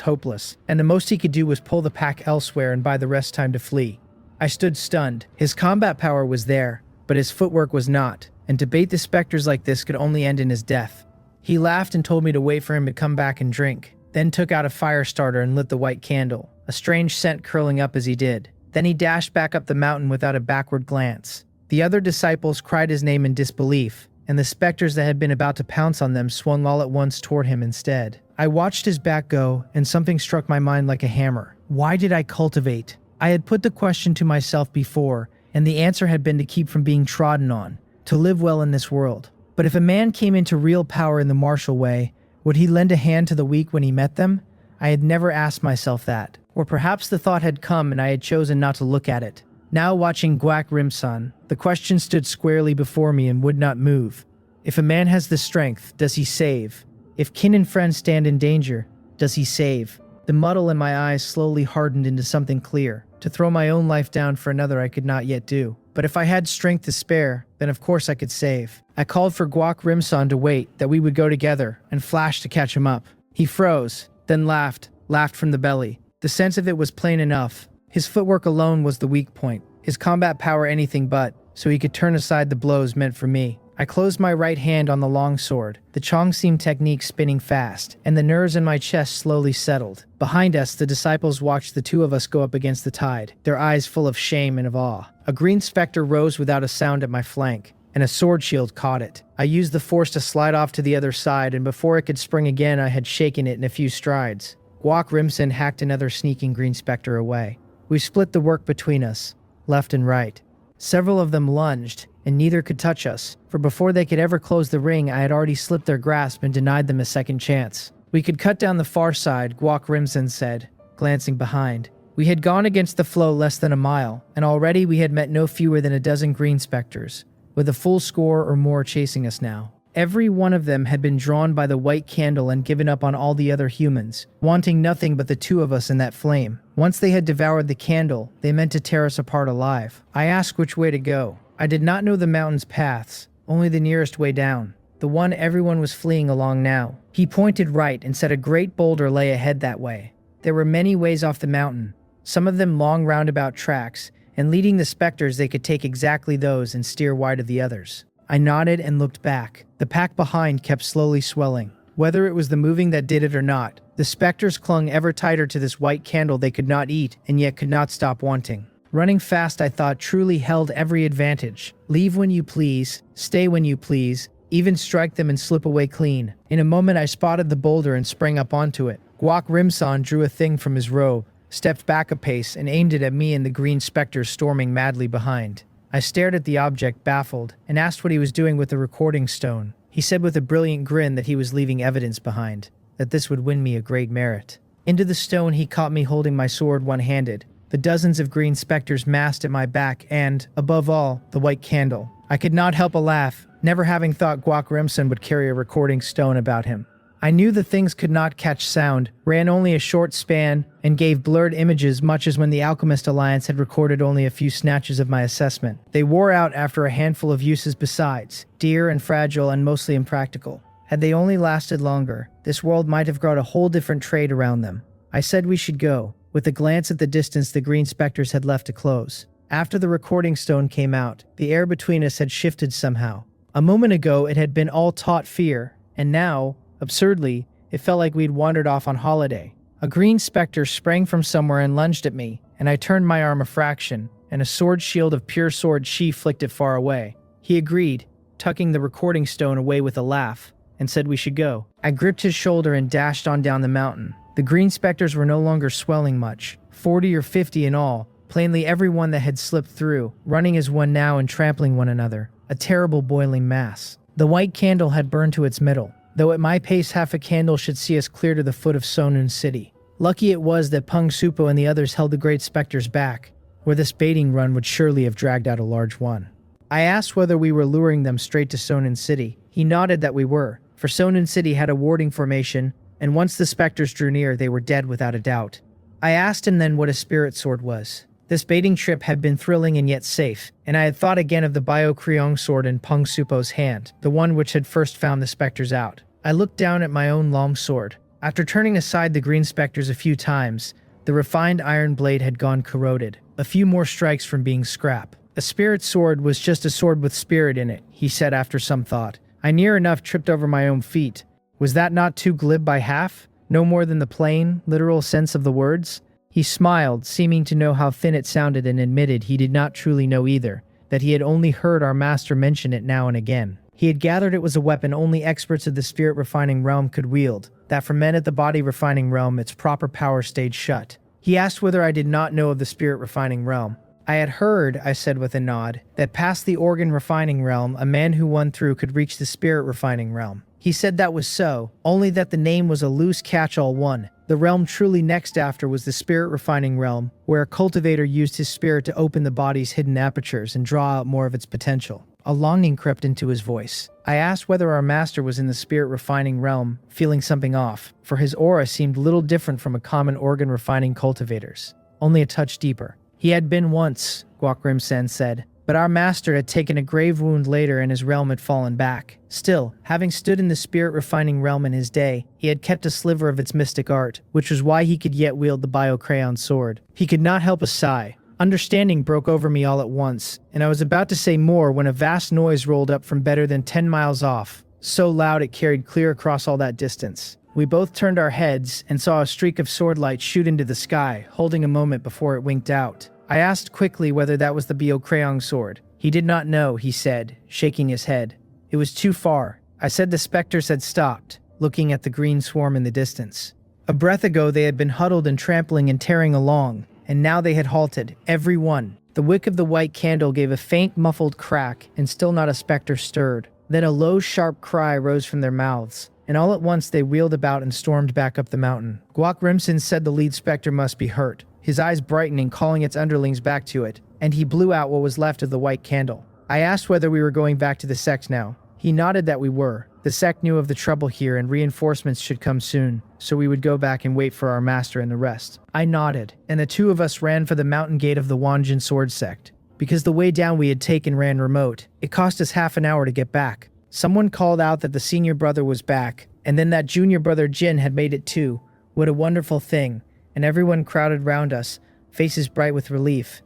hopeless, and the most he could do was pull the pack elsewhere and buy the rest time to flee. I stood stunned. His combat power was there, but his footwork was not, and to bait the specters like this could only end in his death. He laughed and told me to wait for him to come back and drink, then took out a fire starter and lit the white candle, a strange scent curling up as he did. Then he dashed back up the mountain without a backward glance. The other disciples cried his name in disbelief, and the specters that had been about to pounce on them swung all at once toward him instead. I watched his back go, and something struck my mind like a hammer. Why did I cultivate? I had put the question to myself before, and the answer had been to keep from being trodden on, to live well in this world. But if a man came into real power in the martial way, would he lend a hand to the weak when he met them? I had never asked myself that. Or perhaps the thought had come and I had chosen not to look at it. Now watching Guak Rimsan, the question stood squarely before me and would not move. If a man has the strength, does he save? If kin and friends stand in danger, does he save? The muddle in my eyes slowly hardened into something clear. To throw my own life down for another I could not yet do. But if I had strength to spare, then of course I could save. I called for Guak Rimsan to wait, that we would go together, and flashed to catch him up. He froze, then laughed from the belly. The sense of it was plain enough. His footwork alone was the weak point, his combat power anything but, so he could turn aside the blows meant for me. I closed my right hand on the long sword, the Chongsim technique spinning fast, and the nerves in my chest slowly settled. Behind us, the disciples watched the two of us go up against the tide, their eyes full of shame and of awe. A green specter rose without a sound at my flank, and a sword shield caught it. I used the force to slide off to the other side, and before it could spring again, I had shaken it in a few strides. Guak Rimson hacked another sneaking green specter away. We split the work between us, left and right. Several of them lunged, and neither could touch us, for before they could ever close the ring, I had already slipped their grasp and denied them a second chance. We could cut down the far side, Guak Rimson said, glancing behind. We had gone against the flow less than a mile, and already we had met no fewer than a dozen green specters, with a full score or more chasing us now. Every one of them had been drawn by the white candle and given up on all the other humans, wanting nothing but the two of us in that flame. Once they had devoured the candle, they meant to tear us apart alive. I asked which way to go. I did not know the mountain's paths, only the nearest way down, the one everyone was fleeing along now. He pointed right and said a great boulder lay ahead that way. There were many ways off the mountain, some of them long roundabout tracks, and leading the specters they could take exactly those and steer wide of the others. I nodded and looked back. The pack behind kept slowly swelling. Whether it was the moving that did it or not, the specters clung ever tighter to this white candle they could not eat and yet could not stop wanting. Running fast, I thought, truly held every advantage. Leave when you please, stay when you please, even strike them and slip away clean. In a moment I spotted the boulder and sprang up onto it. Guak Rimson drew a thing from his robe, stepped back a pace, and aimed it at me and the green specters storming madly behind. I stared at the object, baffled, and asked what he was doing with the recording stone. He said with a brilliant grin that he was leaving evidence behind, that this would win me a great merit. Into the stone he caught me holding my sword one-handed, the dozens of green specters massed at my back and, above all, the white candle. I could not help a laugh, never having thought Guak Rimson would carry a recording stone about him. I knew the things could not catch sound, ran only a short span, and gave blurred images much as when the Alchemist Alliance had recorded only a few snatches of my assessment. They wore out after a handful of uses besides, dear and fragile and mostly impractical. Had they only lasted longer, this world might have grown a whole different trade around them. I said we should go, with a glance at the distance the green specters had left to close. After the recording stone came out, the air between us had shifted somehow. A moment ago it had been all taut fear, and now, absurdly, it felt like we'd wandered off on holiday. A green specter sprang from somewhere and lunged at me, and I turned my arm a fraction, and a sword shield of pure sword sheath flicked it far away. He agreed, tucking the recording stone away with a laugh, and said we should go. I gripped his shoulder and dashed on down the mountain. The green specters were no longer swelling much, 40 or 50 in all, plainly every one that had slipped through, running as one now and trampling one another, a terrible boiling mass. The white candle had burned to its middle, though at my pace half a candle should see us clear to the foot of Sonun City. Lucky it was that Peng Supo and the others held the great specters back, where this baiting run would surely have dragged out a large one. I asked whether we were luring them straight to Sonun City. He nodded that we were, for Sonun City had a warding formation, and once the specters drew near, they were dead without a doubt. I asked him then what a spirit sword was. This baiting trip had been thrilling and yet safe, and I had thought again of the Bio Kriong sword in Peng Supo's hand, the one which had first found the specters out. I looked down at my own long sword. After turning aside the green specters a few times, the refined iron blade had gone corroded, a few more strikes from being scrap. A spirit sword was just a sword with spirit in it, he said after some thought. I near enough tripped over my own feet. Was that not too glib by half? No more than the plain, literal sense of the words? He smiled, seeming to know how thin it sounded, and admitted he did not truly know either, that he had only heard our master mention it now and again. He had gathered it was a weapon only experts of the spirit-refining realm could wield, that for men at the body-refining realm its proper power stayed shut. He asked whether I did not know of the spirit-refining realm. I had heard, I said with a nod, that past the organ-refining realm, a man who won through could reach the spirit-refining realm. He said that was so, only that the name was a loose catch-all one. The realm truly next after was the spirit-refining realm, where a cultivator used his spirit to open the body's hidden apertures and draw out more of its potential. A longing crept into his voice. I asked whether our master was in the spirit-refining realm, feeling something off, for his aura seemed little different from a common organ-refining cultivator's, only a touch deeper. He had been once, Guak Rimson said, but our master had taken a grave wound later and his realm had fallen back. Still, having stood in the spirit-refining realm in his day, he had kept a sliver of its mystic art, which was why he could yet wield the bio-crayon sword. He could not help a sigh. Understanding broke over me all at once, and I was about to say more when a vast noise rolled up from better than 10 miles off, so loud it carried clear across all that distance. We both turned our heads and saw a streak of sword light shoot into the sky, holding a moment before it winked out. I asked quickly whether that was the Biocrayon sword. He did not know, he said, shaking his head. It was too far. I said the specters had stopped, looking at the green swarm in the distance. A breath ago they had been huddled and trampling and tearing along, and now they had halted, every one. The wick of the white candle gave a faint, muffled crack, and still not a specter stirred. Then a low, sharp cry rose from their mouths, and all at once they wheeled about and stormed back up the mountain. Guak Rimson said the lead specter must be hurt, his eyes brightening, calling its underlings back to it, and he blew out what was left of the white candle. I asked whether we were going back to the sect now. He nodded that we were. The sect knew of the trouble here and reinforcements should come soon, so we would go back and wait for our master and the rest. I nodded, and the two of us ran for the mountain gate of the Wanjin sword sect. Because the way down we had taken ran remote, it cost us half an hour to get back. Someone called out that the senior brother was back, and then that junior brother Jin had made it too. What a wonderful thing, and everyone crowded round us, faces bright with relief.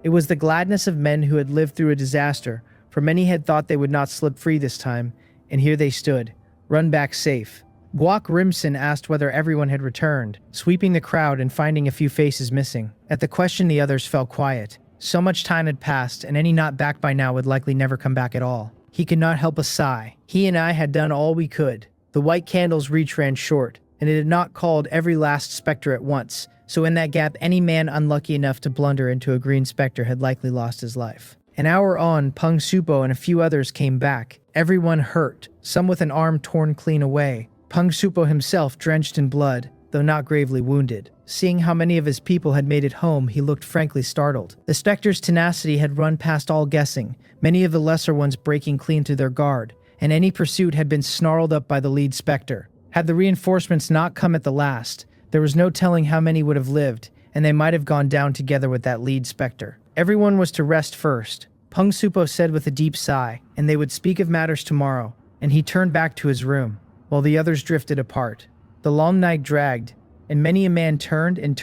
It was the gladness of men who had lived through a disaster, for many had thought they would not slip free this time, and here they stood, run back safe. Guak Rimson asked whether everyone had returned, sweeping the crowd and finding a few faces missing. At the question the others fell quiet. So much time had passed, and any not back by now would likely never come back at all. He could not help a sigh. He and I had done all we could. The white candle's reach ran short, and it had not called every last specter at once, so in that gap any man unlucky enough to blunder into a green specter had likely lost his life. An hour on, Peng Supo and a few others came back, everyone hurt, some with an arm torn clean away. Peng Supo himself drenched in blood, though not gravely wounded. Seeing how many of his people had made it home, he looked frankly startled. The specter's tenacity had run past all guessing, many of the lesser ones breaking clean through their guard, and any pursuit had been snarled up by the lead specter. Had the reinforcements not come at the last, there was no telling how many would have lived, and they might have gone down together with that lead specter. Everyone was to rest first, Peng Supo said with a deep sigh, and they would speak of matters tomorrow, and he turned back to his room, while the others drifted apart. The long night dragged, and many a man turned and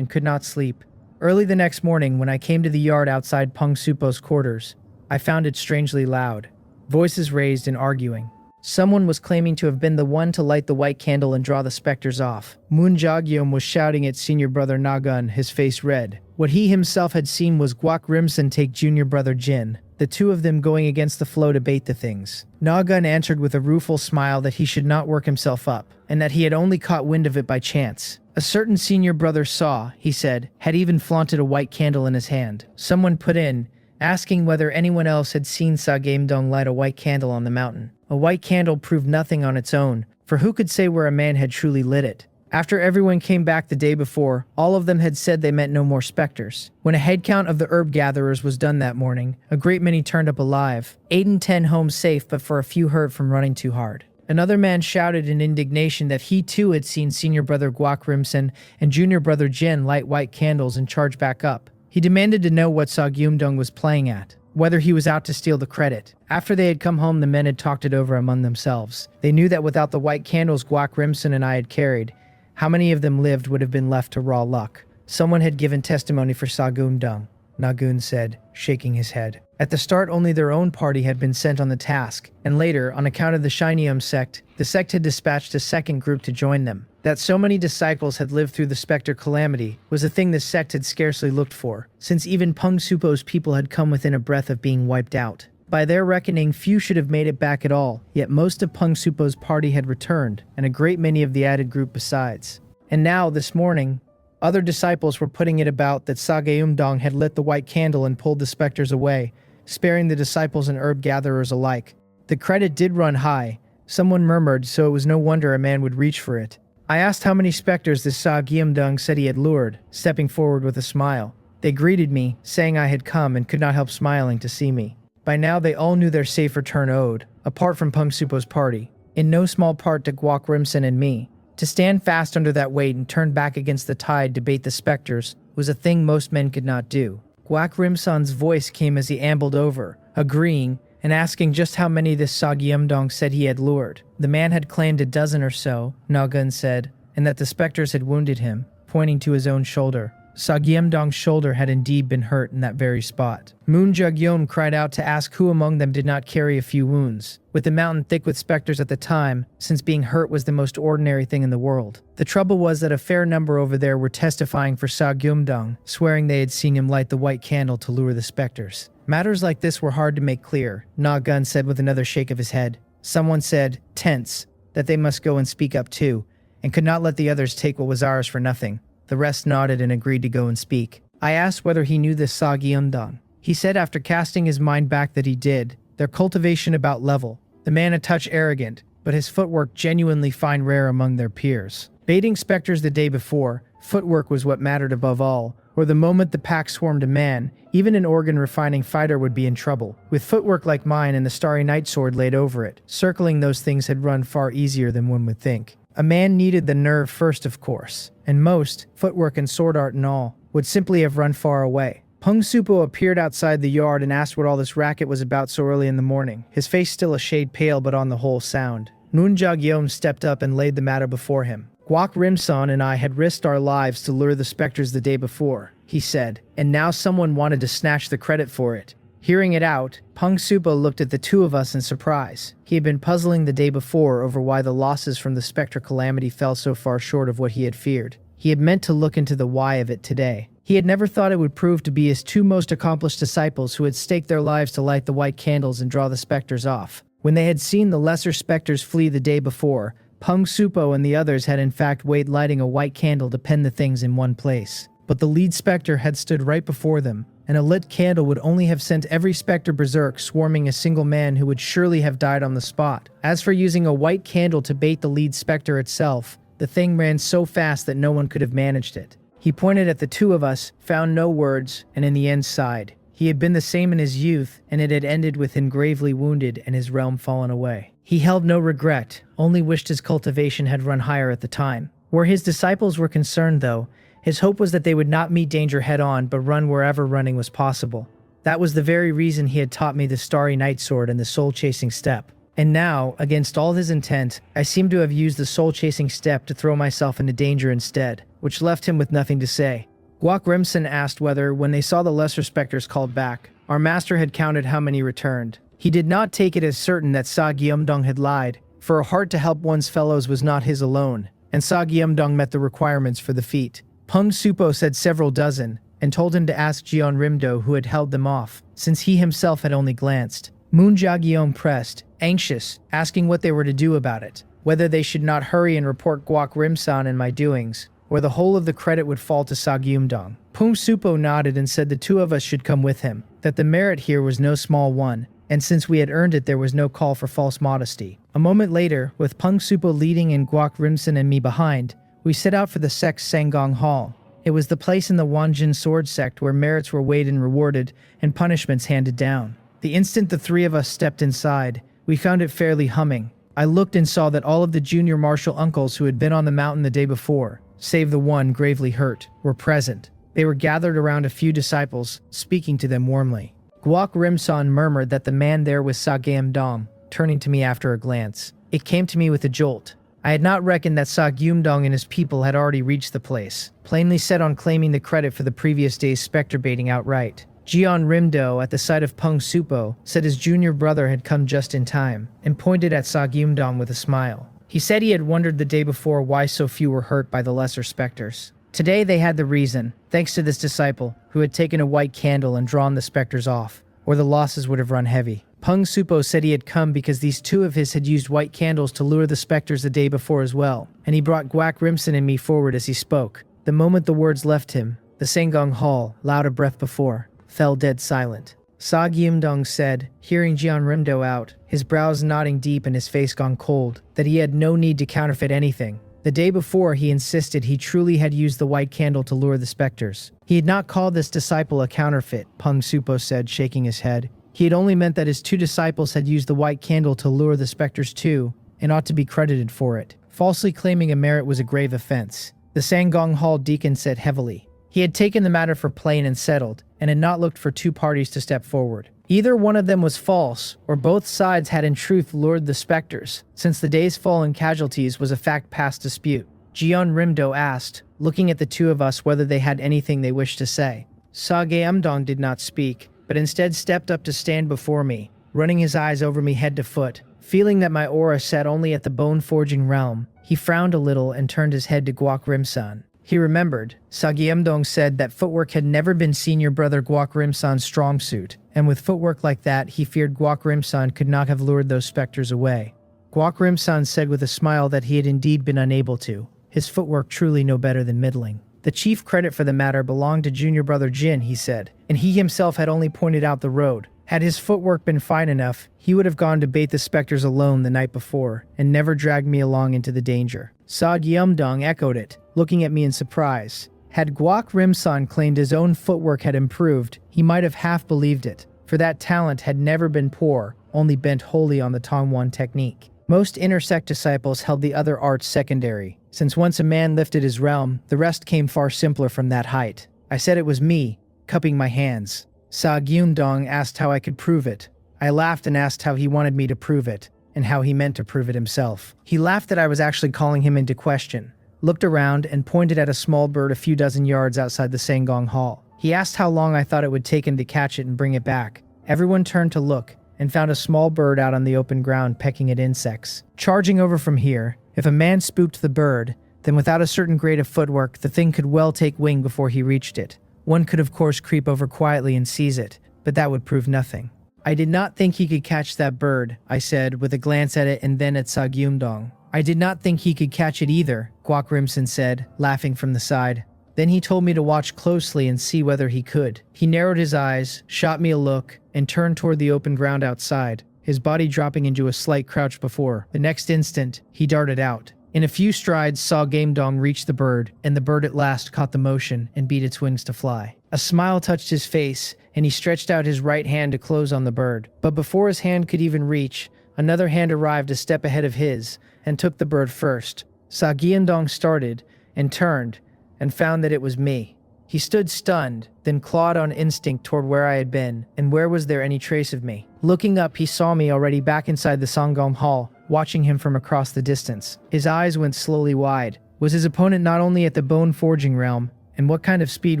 could not sleep. Early the next morning, when I came to the yard outside Peng Supo's quarters, I found it strangely loud. Voices raised and arguing. Someone was claiming to have been the one to light the white candle and draw the specters off. Moon Jagyom was shouting at senior brother Nagun, his face red. What he himself had seen was Guak Rimson take junior brother Jin, the two of them going against the flow to bait the things. Nagun answered with a rueful smile that he should not work himself up, and that he had only caught wind of it by chance. A certain senior brother saw, he said, had even flaunted a white candle in his hand. Someone put in, asking whether anyone else had seen Sagamdong light a white candle on the mountain. A white candle proved nothing on its own, for who could say where a man had truly lit it? After everyone came back the day before, all of them had said they meant no more specters. When a head count of the herb gatherers was done that morning, a great many turned up alive. 8 and 10 home safe, but for a few hurt from running too hard. Another man shouted in indignation that he too had seen senior brother Guak Rimson and junior brother Jin light white candles and charge back up. He demanded to know what Sagyumdong was playing at, whether he was out to steal the credit. After they had come home, the men had talked it over among themselves. They knew that without the white candles Guak Rimson and I had carried, how many of them lived would have been left to raw luck. Someone had given testimony for Sagyumdong, Nagun said, shaking his head. At the start, only their own party had been sent on the task, and later, on account of the Shineum sect, the sect had dispatched a second group to join them. That so many disciples had lived through the Spectre calamity was a thing the sect had scarcely looked for, since even Peng Supo's people had come within a breath of being wiped out. By their reckoning, few should have made it back at all, yet most of Peng Supo's party had returned, and a great many of the added group besides. And now, this morning, other disciples were putting it about that Sageumdong had lit the white candle and pulled the specters away, sparing the disciples and herb gatherers alike. The credit did run high, someone murmured, so it was no wonder a man would reach for it. I asked how many specters this Sagyumdong said he had lured, stepping forward with a smile. They greeted me, saying I had come and could not help smiling to see me. By now they all knew their safe return owed, apart from Peng Supo's party, in no small part to Guak Rimson and me. To stand fast under that weight and turn back against the tide to bait the specters was a thing most men could not do. Guak Rimson's voice came as he ambled over, agreeing, and asking just how many this Sagyumdong said he had lured. The man had claimed a dozen or so, Nagun said, and that the specters had wounded him, pointing to his own shoulder. Sagyemdong's shoulder had indeed been hurt in that very spot. Moon Jugyeom cried out to ask who among them did not carry a few wounds, with the mountain thick with specters at the time, since being hurt was the most ordinary thing in the world. The trouble was that a fair number over there were testifying for Sagyemdong, swearing they had seen him light the white candle to lure the specters. Matters like this were hard to make clear, Na Gun said with another shake of his head. Someone said, tense, that they must go and speak up too, and could not let the others take what was ours for nothing. The rest nodded and agreed to go and speak. I asked whether he knew this Sagyemdong. He said after casting his mind back that he did. Their cultivation about level. The man a touch arrogant, but his footwork genuinely fine rare among their peers. Baiting specters the day before, footwork was what mattered above all, or the moment the pack swarmed a man, even an organ-refining fighter would be in trouble. With footwork like mine and the Starry Night Sword laid over it, circling those things had run far easier than one would think. A man needed the nerve first, of course, and most, footwork and sword art and all, would simply have run far away. Peng Supo appeared outside the yard and asked what all this racket was about so early in the morning, his face still a shade pale but on the whole sound. Moon Jugyeom stepped up and laid the matter before him. Guak Rimson and I had risked our lives to lure the specters the day before, he said, and now someone wanted to snatch the credit for it. Hearing it out, Peng Supo looked at the two of us in surprise. He had been puzzling the day before over why the losses from the Spectre calamity fell so far short of what he had feared. He had meant to look into the why of it today. He had never thought it would prove to be his two most accomplished disciples who had staked their lives to light the white candles and draw the specters off. When they had seen the lesser specters flee the day before, Peng Supo and the others had in fact waited lighting a white candle to pen the things in one place. But the lead spectre had stood right before them, and a lit candle would only have sent every spectre berserk, swarming a single man who would surely have died on the spot. As for using a white candle to bait the lead spectre itself, the thing ran so fast that no one could have managed it. He pointed at the two of us, found no words, and in the end sighed. He had been the same in his youth, and it had ended with him gravely wounded and his realm fallen away. He held no regret, only wished his cultivation had run higher at the time. Where his disciples were concerned, though, his hope was that they would not meet danger head-on but run wherever running was possible. That was the very reason he had taught me the Starry Night Sword and the soul-chasing step. And now, against all his intent, I seemed to have used the soul-chasing step to throw myself into danger instead, which left him with nothing to say. Guak Rimson asked whether, when they saw the lesser specters called back, our master had counted how many returned. He did not take it as certain that Sagyemdong had lied, for a heart to help one's fellows was not his alone, and Sagyemdong met the requirements for the feat. Peng Supo said several dozen, and told him to ask Jeon Rimdo who had held them off, since he himself had only glanced. Moon Jagyeom pressed, anxious, asking what they were to do about it, whether they should not hurry and report Guak Rimsan and my doings, or the whole of the credit would fall to Sagyemdong. Peng Supo nodded and said the two of us should come with him, that the merit here was no small one, and since we had earned it there was no call for false modesty. A moment later, with Peng Supo leading and Guak Rimson and me behind, we set out for the sect's Sangong Hall. It was the place in the Wanjin sword sect where merits were weighed and rewarded, and punishments handed down. The instant the three of us stepped inside, we found it fairly humming. I looked and saw that all of the junior martial uncles who had been on the mountain the day before, save the one gravely hurt, were present. They were gathered around a few disciples, speaking to them warmly. Guak Rimson murmured that the man there was Sagyemdong, turning to me after a glance. It came to me with a jolt. I had not reckoned that Sagyemdong and his people had already reached the place, plainly set on claiming the credit for the previous day's spectre baiting outright. Jeon Rimdo, at the sight of Peng Supo, said his junior brother had come just in time, and pointed at Sagyemdong with a smile. He said he had wondered the day before why so few were hurt by the lesser specters. Today they had the reason, thanks to this disciple, who had taken a white candle and drawn the specters off, or the losses would have run heavy. Peng Supo said he had come because these two of his had used white candles to lure the specters the day before as well, and he brought Guak Rimson and me forward as he spoke. The moment the words left him, the Sangong Hall, loud a breath before, fell dead silent. Sagyemdong said, hearing Jeon Rimdo out, his brows knotting deep and his face gone cold, that he had no need to counterfeit anything. The day before, he insisted he truly had used the white candle to lure the specters. He had not called this disciple a counterfeit, Peng Supo said, shaking his head. He had only meant that his two disciples had used the white candle to lure the specters too, and ought to be credited for it. Falsely claiming a merit was a grave offense. The Sangong Hall deacon said heavily. He had taken the matter for plain and settled, and had not looked for two parties to step forward. Either one of them was false, or both sides had in truth lured the specters, since the day's fall in casualties was a fact past dispute. Jeon Rimdo asked, looking at the two of us whether they had anything they wished to say. Sageumdong did not speak, but instead stepped up to stand before me, running his eyes over me head to foot. Feeling that my aura sat only at the bone-forging realm, he frowned a little and turned his head to Guak Rim-san. He remembered, Sageumdong said that footwork had never been senior brother Guak Rim-san's strong suit, and with footwork like that, he feared Guak Rim-san could not have lured those specters away. Guak Rim-san said with a smile that he had indeed been unable to. His footwork truly no better than middling. The chief credit for the matter belonged to junior brother Jin, he said, and he himself had only pointed out the road. Had his footwork been fine enough, he would have gone to bait the specters alone the night before, and never dragged me along into the danger. Sageumdong echoed it, looking at me in surprise. Had Guak Rim-san claimed his own footwork had improved, he might have half believed it, for that talent had never been poor, only bent wholly on the Tongwan technique. Most intersect disciples held the other arts secondary, since once a man lifted his realm, the rest came far simpler from that height. I said it was me, cupping my hands. Sageumdong asked how I could prove it. I laughed and asked how he wanted me to prove it, and how he meant to prove it himself. He laughed that I was actually calling him into question, looked around, and pointed at a small bird a few dozen yards outside the Sangong Hall. He asked how long I thought it would take him to catch it and bring it back. Everyone turned to look, and found a small bird out on the open ground pecking at insects. Charging over from here, if a man spooked the bird, then without a certain grade of footwork, the thing could well take wing before he reached it. One could of course creep over quietly and seize it, but that would prove nothing. I did not think he could catch that bird, I said, with a glance at it and then at Sageumdong. I did not think he could catch it either, Guak Rim-san said, laughing from the side. Then he told me to watch closely and see whether he could. He narrowed his eyes, shot me a look, and turned toward the open ground outside, his body dropping into a slight crouch before. The next instant, he darted out. In a few strides, Sageumdong reached the bird, and the bird at last caught the motion and beat its wings to fly. A smile touched his face, and he stretched out his right hand to close on the bird. But before his hand could even reach, another hand arrived a step ahead of his, and took the bird first. Sageumdong started, and turned, and found that it was me. He stood stunned, then clawed on instinct toward where I had been, and where was there any trace of me? Looking up, he saw me already back inside the Sangong Hall, watching him from across the distance. His eyes went slowly wide. Was his opponent not only at the bone-forging realm, and what kind of speed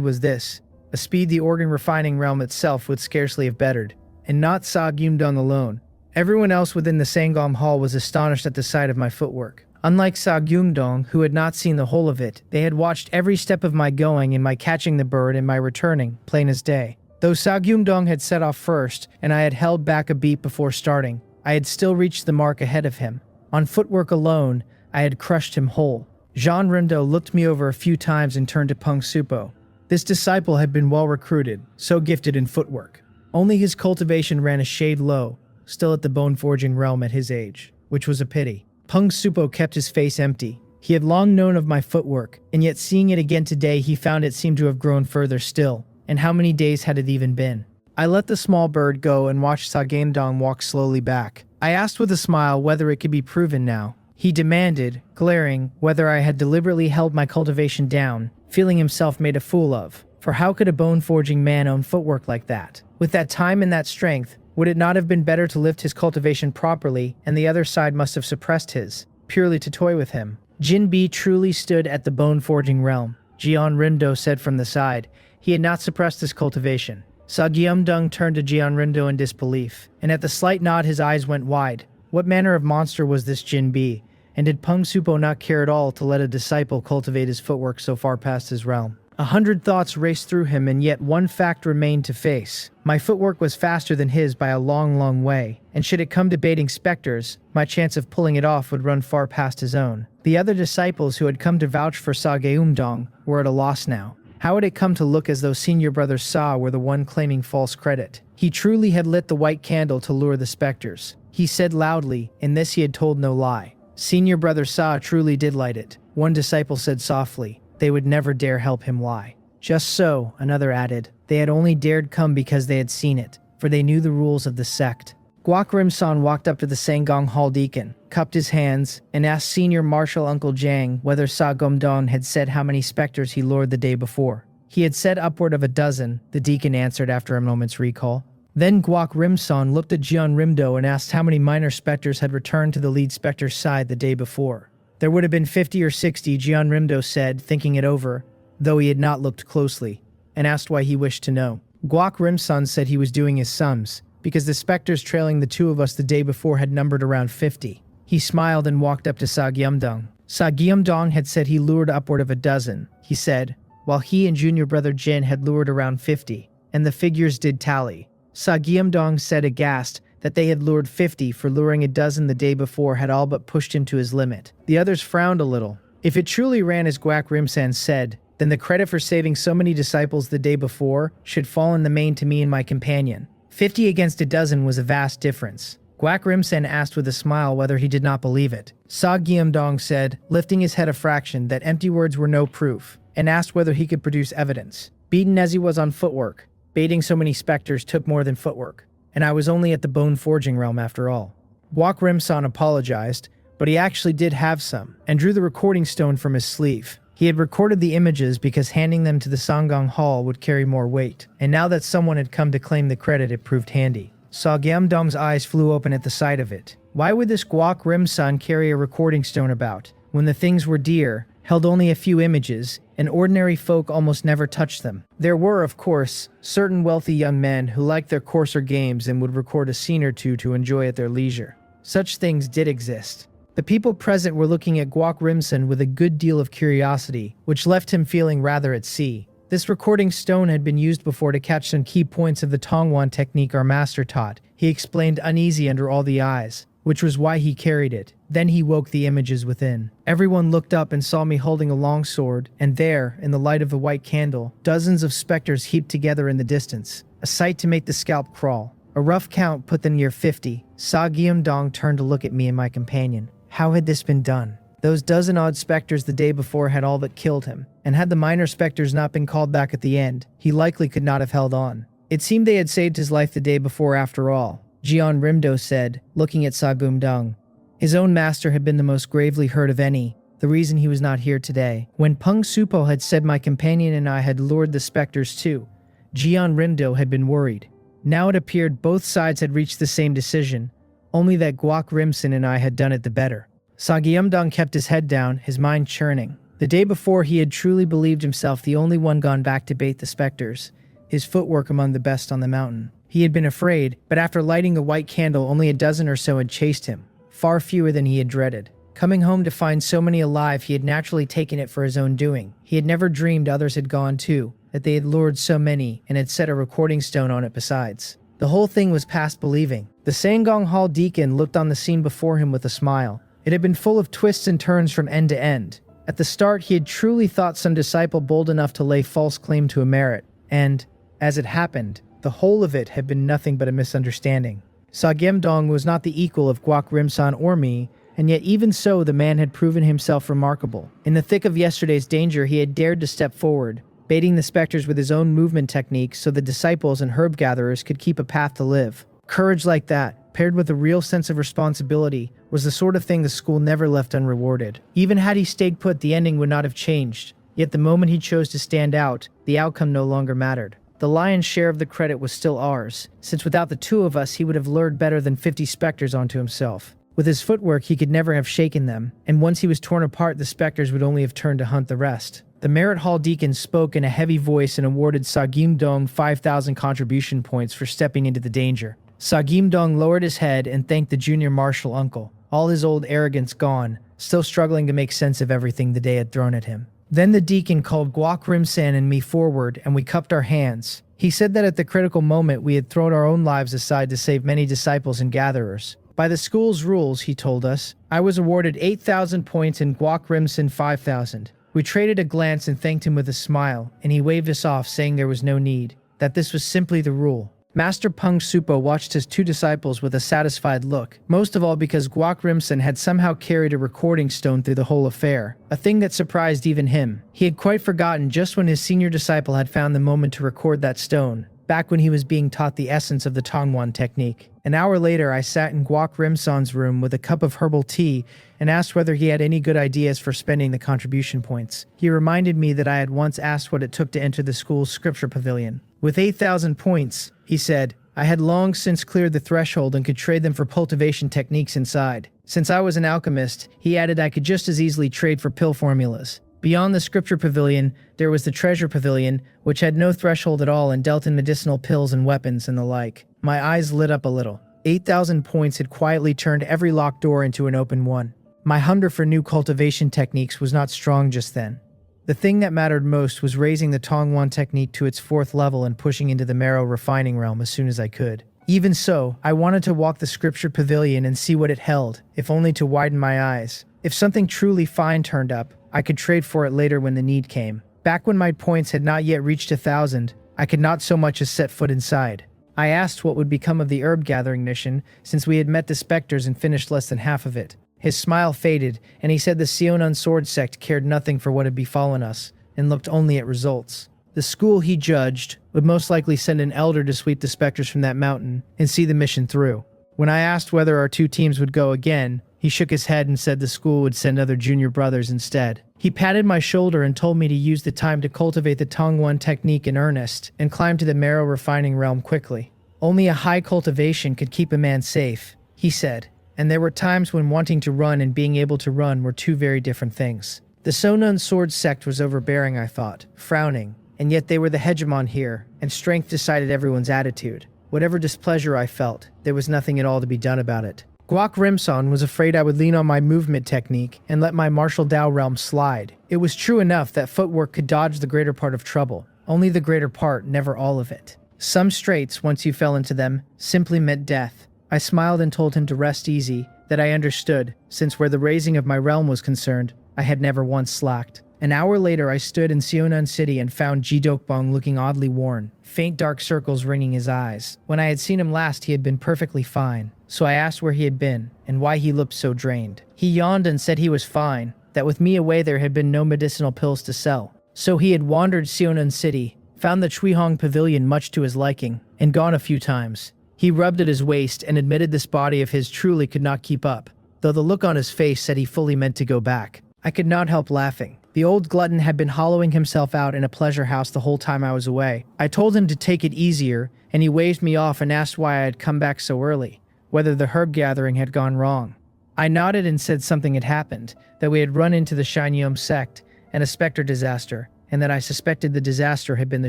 was this? A speed the organ-refining realm itself would scarcely have bettered. And not Sageumdong alone. Everyone else within the Sangong Hall was astonished at the sight of my footwork. Unlike Sageumdong, who had not seen the whole of it, they had watched every step of my going and my catching the bird and my returning, plain as day. Though Sageumdong had set off first, and I had held back a beat before starting, I had still reached the mark ahead of him. On footwork alone, I had crushed him whole. Jean Rimdo looked me over a few times and turned to Peng Supo. This disciple had been well recruited, so gifted in footwork. Only his cultivation ran a shade low, still at the bone-forging realm at his age, which was a pity. Peng Supo kept his face empty. He had long known of my footwork, and yet seeing it again today he found it seemed to have grown further still. And how many days had it even been? I let the small bird go and watched Sageumdong walk slowly back. I asked with a smile whether it could be proven now. He demanded, glaring, whether I had deliberately held my cultivation down, feeling himself made a fool of. For how could a bone-forging man own footwork like that? With that time and that strength, would it not have been better to lift his cultivation properly, and the other side must have suppressed his, purely to toy with him? Jin Bi truly stood at the bone-forging realm, Jeon Rimdo said from the side. He had not suppressed his cultivation. Sageumdong turned to Jeon Rimdo in disbelief, and at the slight nod his eyes went wide. What manner of monster was this Jin Bi, and did Peng Supo not care at all to let a disciple cultivate his footwork so far past his realm? 100 thoughts raced through him, and yet one fact remained to face. My footwork was faster than his by a long, long way, and should it come to baiting specters, my chance of pulling it off would run far past his own. The other disciples who had come to vouch for Sageumdong were at a loss now. How had it come to look as though senior brother Sa were the one claiming false credit? He truly had lit the white candle to lure the specters. He said loudly, in this he had told no lie. Senior brother Sa truly did light it. One disciple said softly, they would never dare help him lie. Just so, another added, they had only dared come because they had seen it, for they knew the rules of the sect. Guak Rim-san walked up to the Sangong Hall deacon, cupped his hands, and asked Senior Marshal Uncle Jang whether Sageumdong had said how many specters he lured the day before. He had said upward of a dozen, the deacon answered after a moment's recall. Then Guak Rim-san looked at Jeon Rimdo and asked how many minor specters had returned to the lead specter's side the day before. There would have been 50 or 60, Jian Rimdo said, thinking it over, though he had not looked closely, and asked why he wished to know. Guak Rimsan said he was doing his sums, because the specters trailing the two of us the day before had numbered around 50. He smiled and walked up to Sa Gyumdong. Sa Gyumdong had said he lured upward of a dozen, he said, while he and junior brother Jin had lured around 50, and the figures did tally. Sa Gyumdong said aghast that they had lured 50 for luring a dozen the day before had all but pushed him to his limit. The others frowned a little. If it truly ran as Guak Rimsan said, then the credit for saving so many disciples the day before should fall in the main to me and my companion. 50 against a dozen was a vast difference. Guak Rimsan asked with a smile whether he did not believe it. Sa Gyumdong said, lifting his head a fraction, that empty words were no proof, and asked whether he could produce evidence. Beaten as he was on footwork, baiting so many specters took more than footwork, and I was only at the bone forging realm after all. Guak Rimsan apologized, but he actually did have some, and drew the recording stone from his sleeve. He had recorded the images because handing them to the Sangong Hall would carry more weight, and now that someone had come to claim the credit, it proved handy. Sa Gyumdong's eyes flew open at the sight of it. Why would this Guak Rimsan carry a recording stone about, when the things were dear, held only a few images, and ordinary folk almost never touched them? There were, of course, certain wealthy young men who liked their coarser games and would record a scene or two to enjoy at their leisure. Such things did exist. The people present were looking at Guak Rimsan with a good deal of curiosity, which left him feeling rather at sea. This recording stone had been used before to catch some key points of the Tongwan technique our master taught. He explained, uneasy under all the eyes, which was why he carried it. Then he woke the images within. Everyone looked up and saw me holding a long sword, and there, in the light of the white candle, dozens of specters heaped together in the distance. A sight to make the scalp crawl. A rough count put them near 50. Sa Gyumdong turned to look at me and my companion. How had this been done? Those dozen-odd specters the day before had all but killed him, and had the minor specters not been called back at the end, he likely could not have held on. It seemed they had saved his life the day before after all, Jian Rimdo said, looking at Sa Gyumdong. His own master had been the most gravely hurt of any, the reason he was not here today. When Peng Supo had said my companion and I had lured the specters too, Jian Rimdo had been worried. Now it appeared both sides had reached the same decision, only that Guak Rimsan and I had done it the better. Sa Gyumdong kept his head down, his mind churning. The day before he had truly believed himself the only one gone back to bait the specters, his footwork among the best on the mountain. He had been afraid, but after lighting the white candle only a dozen or so had chased him, far fewer than he had dreaded. Coming home to find so many alive, he had naturally taken it for his own doing. He had never dreamed others had gone too, that they had lured so many and had set a recording stone on it besides. The whole thing was past believing. The Sangong Hall deacon looked on the scene before him with a smile. It had been full of twists and turns from end to end. At the start, he had truly thought some disciple bold enough to lay false claim to a merit, and, as it happened, the whole of it had been nothing but a misunderstanding. Sa Gyumdong was not the equal of Guak Rimsan or me, and yet even so the man had proven himself remarkable. In the thick of yesterday's danger, he had dared to step forward, baiting the specters with his own movement techniques so the disciples and herb gatherers could keep a path to live. Courage like that, paired with a real sense of responsibility, was the sort of thing the school never left unrewarded. Even had he stayed put, the ending would not have changed. Yet the moment he chose to stand out, the outcome no longer mattered. The lion's share of the credit was still ours, since without the two of us he would have lured better than 50 specters onto himself. With his footwork he could never have shaken them, and once he was torn apart the specters would only have turned to hunt the rest. The Merit Hall deacon spoke in a heavy voice and awarded Sa Gyumdong 5,000 contribution points for stepping into the danger. Sa Gyumdong lowered his head and thanked the junior marshal uncle, all his old arrogance gone, still struggling to make sense of everything the day had thrown at him. Then the deacon called Guak Rimsan and me forward, and we cupped our hands. He said that at the critical moment we had thrown our own lives aside to save many disciples and gatherers. By the school's rules, he told us, I was awarded 8,000 points and Guak Rimsan 5,000. We traded a glance and thanked him with a smile, and he waved us off, saying there was no need, that this was simply the rule. Master Peng Supo watched his two disciples with a satisfied look, most of all because Guak Rimsan had somehow carried a recording stone through the whole affair, a thing that surprised even him. He had quite forgotten just when his senior disciple had found the moment to record that stone, back when he was being taught the essence of the Tongwan technique. An hour later, I sat in Guok Rimson's room with a cup of herbal tea and asked whether he had any good ideas for spending the contribution points. He reminded me that I had once asked what it took to enter the school's scripture pavilion. With 8,000 points, he said, I had long since cleared the threshold and could trade them for cultivation techniques inside. Since I was an alchemist, he added I could just as easily trade for pill formulas. Beyond the scripture pavilion, there was the treasure pavilion, which had no threshold at all and dealt in medicinal pills and weapons and the like. My eyes lit up a little. 8,000 points had quietly turned every locked door into an open one. My hunger for new cultivation techniques was not strong just then. The thing that mattered most was raising the Tongwan technique to its 4th level and pushing into the marrow refining realm as soon as I could. Even so, I wanted to walk the scripture pavilion and see what it held, if only to widen my eyes. If something truly fine turned up, I could trade for it later when the need came. Back when my points had not yet reached 1,000, I could not so much as set foot inside. I asked what would become of the herb gathering mission, since we had met the specters and finished less than half of it. His smile faded, and he said the Sionan sword sect cared nothing for what had befallen us, and looked only at results. The school, he judged, would most likely send an elder to sweep the specters from that mountain and see the mission through. When I asked whether our 2 teams would go again, he shook his head and said the school would send other junior brothers instead. He patted my shoulder and told me to use the time to cultivate the Tongwan technique in earnest and climb to the marrow refining realm quickly. Only a high cultivation could keep a man safe, he said, and there were times when wanting to run and being able to run were 2 very different things. The Sionan sword sect was overbearing, I thought, frowning, and yet they were the hegemon here, and strength decided everyone's attitude. Whatever displeasure I felt, there was nothing at all to be done about it. Guok Rimson was afraid I would lean on my movement technique and let my martial Dao realm slide. It was true enough that footwork could dodge the greater part of trouble, only the greater part, never all of it. Some straits, once you fell into them, simply meant death. I smiled and told him to rest easy, that I understood, since where the raising of my realm was concerned, I had never once slacked. An hour later, I stood in Sionan City and found Jidokbong looking oddly worn, faint dark circles ringing his eyes. When I had seen him last, he had been perfectly fine, so I asked where he had been and why he looked so drained. He yawned and said he was fine, that with me away there had been no medicinal pills to sell. So he had wandered Sionan City, found the Chuihong Pavilion much to his liking, and gone a few times. He rubbed at his waist and admitted this body of his truly could not keep up, though the look on his face said he fully meant to go back. I could not help laughing. The old glutton had been hollowing himself out in a pleasure house the whole time I was away. I told him to take it easier, and he waved me off and asked why I had come back so early, whether the herb gathering had gone wrong. I nodded and said something had happened, that we had run into the Shinyom sect and a specter disaster, and that I suspected the disaster had been the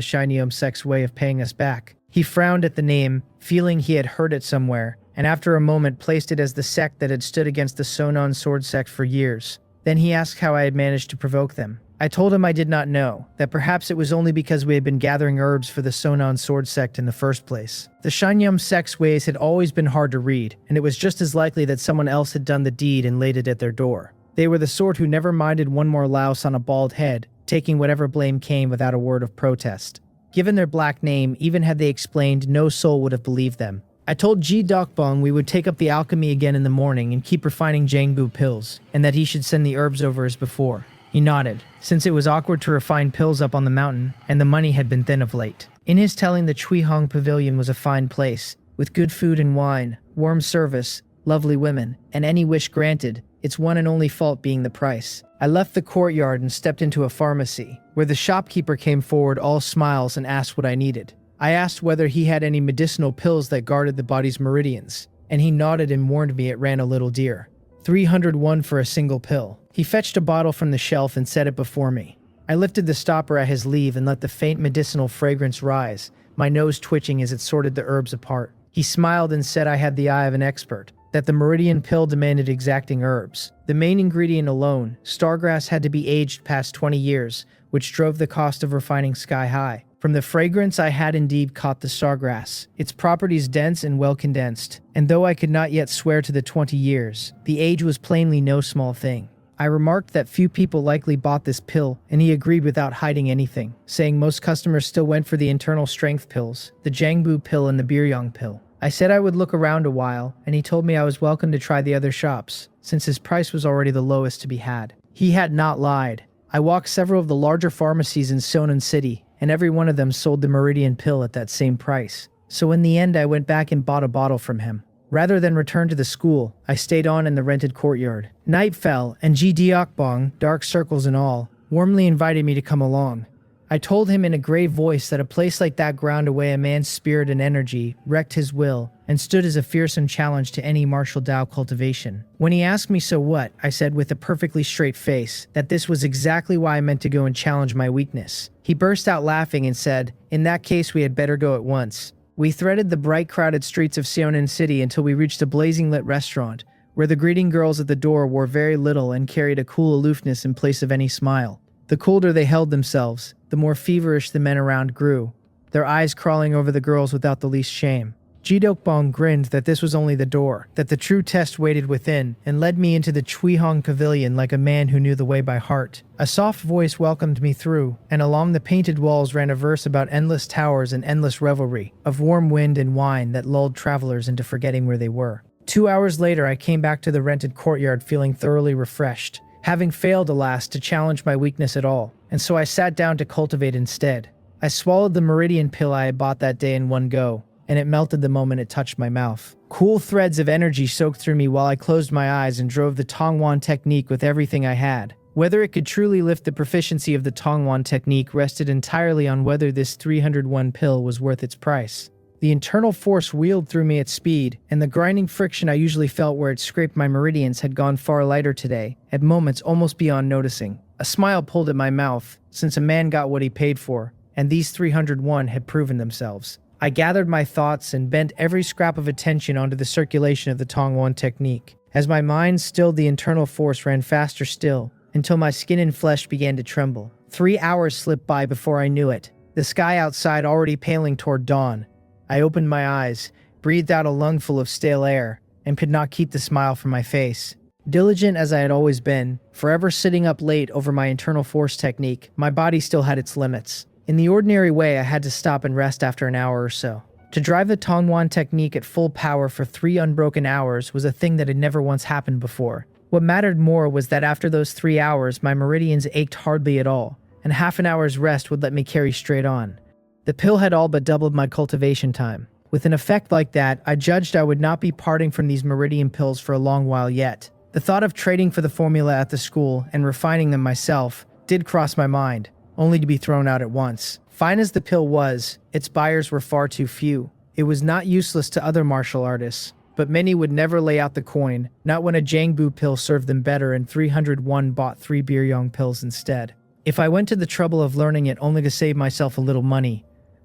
Shinyom sect's way of paying us back. He frowned at the name, feeling he had heard it somewhere, and after a moment placed it as the sect that had stood against the Sionan sword sect for years. Then he asked how I had managed to provoke them. I told him I did not know, that perhaps it was only because we had been gathering herbs for the Sionan sword sect in the first place. The Shinyom sect's ways had always been hard to read, and it was just as likely that someone else had done the deed and laid it at their door. They were the sort who never minded one more louse on a bald head, taking whatever blame came without a word of protest. Given their black name, even had they explained, no soul would have believed them. I told Ji Dokbong we would take up the alchemy again in the morning and keep refining Jangbu pills, and that he should send the herbs over as before. He nodded, since it was awkward to refine pills up on the mountain, and the money had been thin of late. In his telling, the Chuihong Pavilion was a fine place, with good food and wine, warm service, lovely women, and any wish granted, its one and only fault being the price. I left the courtyard and stepped into a pharmacy, where the shopkeeper came forward all smiles and asked what I needed. I asked whether he had any medicinal pills that guarded the body's meridians, and he nodded and warned me it ran a little dear. 301 for a single pill. He fetched a bottle from the shelf and set it before me. I lifted the stopper at his leave and let the faint medicinal fragrance rise, my nose twitching as it sorted the herbs apart. He smiled and said I had the eye of an expert, that the meridian pill demanded exacting herbs. The main ingredient alone, stargrass, had to be aged past 20 years, which drove the cost of refining sky high. From the fragrance, I had indeed caught the stargrass, its properties dense and well condensed, and though I could not yet swear to the 20 years, the age was plainly no small thing. I remarked that few people likely bought this pill, and he agreed without hiding anything, saying most customers still went for the internal strength pills, the Jangbu pill and the Biryong pill. I said I would look around a while, and he told me I was welcome to try the other shops, since his price was already the lowest to be had. He had not lied. I walked several of the larger pharmacies in Sionan City, and every one of them sold the meridian pill at that same price. So in the end, I went back and bought a bottle from him. Rather than return to the school, I stayed on in the rented courtyard. Night fell, and Ji Deokbong, dark circles and all, warmly invited me to come along. I told him in a grave voice that a place like that ground away a man's spirit and energy, wrecked his will, and stood as a fearsome challenge to any martial Tao cultivation. When he asked me so what, I said with a perfectly straight face that this was exactly why I meant to go and challenge my weakness. He burst out laughing and said, "In that case we had better go at once." We threaded the bright crowded streets of Seonin City until we reached a blazing lit restaurant, where the greeting girls at the door wore very little and carried a cool aloofness in place of any smile. The colder they held themselves, the more feverish the men around grew, their eyes crawling over the girls without the least shame. Ji Deokbong grinned that this was only the door, that the true test waited within, and led me into the Chuihong Pavilion like a man who knew the way by heart. A soft voice welcomed me through, and along the painted walls ran a verse about endless towers and endless revelry, of warm wind and wine that lulled travelers into forgetting where they were. 2 hours later, I came back to the rented courtyard feeling thoroughly refreshed, having failed, alas, to challenge my weakness at all, and so I sat down to cultivate instead. I swallowed the meridian pill I had bought that day in one go, and it melted the moment it touched my mouth. Cool threads of energy soaked through me while I closed my eyes and drove the Tongwan technique with everything I had. Whether it could truly lift the proficiency of the Tongwan technique rested entirely on whether this 301 pill was worth its price. The internal force wheeled through me at speed, and the grinding friction I usually felt where it scraped my meridians had gone far lighter today, at moments almost beyond noticing. A smile pulled at my mouth, since a man got what he paid for, and these 301 had proven themselves. I gathered my thoughts and bent every scrap of attention onto the circulation of the Tongwan technique. As my mind stilled, the internal force ran faster still, until my skin and flesh began to tremble. 3 hours slipped by before I knew it, the sky outside already paling toward dawn. I opened my eyes, breathed out a lungful of stale air, and could not keep the smile from my face. Diligent as I had always been, forever sitting up late over my internal force technique, my body still had its limits. In the ordinary way, I had to stop and rest after an hour or so. To drive the Tongwan technique at full power for 3 unbroken hours was a thing that had never once happened before. What mattered more was that after those 3 hours, my meridians ached hardly at all, and half an hour's rest would let me carry straight on. The pill had all but doubled my cultivation time. With an effect like that, I judged I would not be parting from these meridian pills for a long while yet. The thought of trading for the formula at the school and refining them myself did cross my mind, only to be thrown out at once. Fine as the pill was, its buyers were far too few. It was not useless to other martial artists, but many would never lay out the coin, not when a Jangbu pill served them better and 301 bought 3 Biryong pills instead. If I went to the trouble of learning it only to save myself a little money,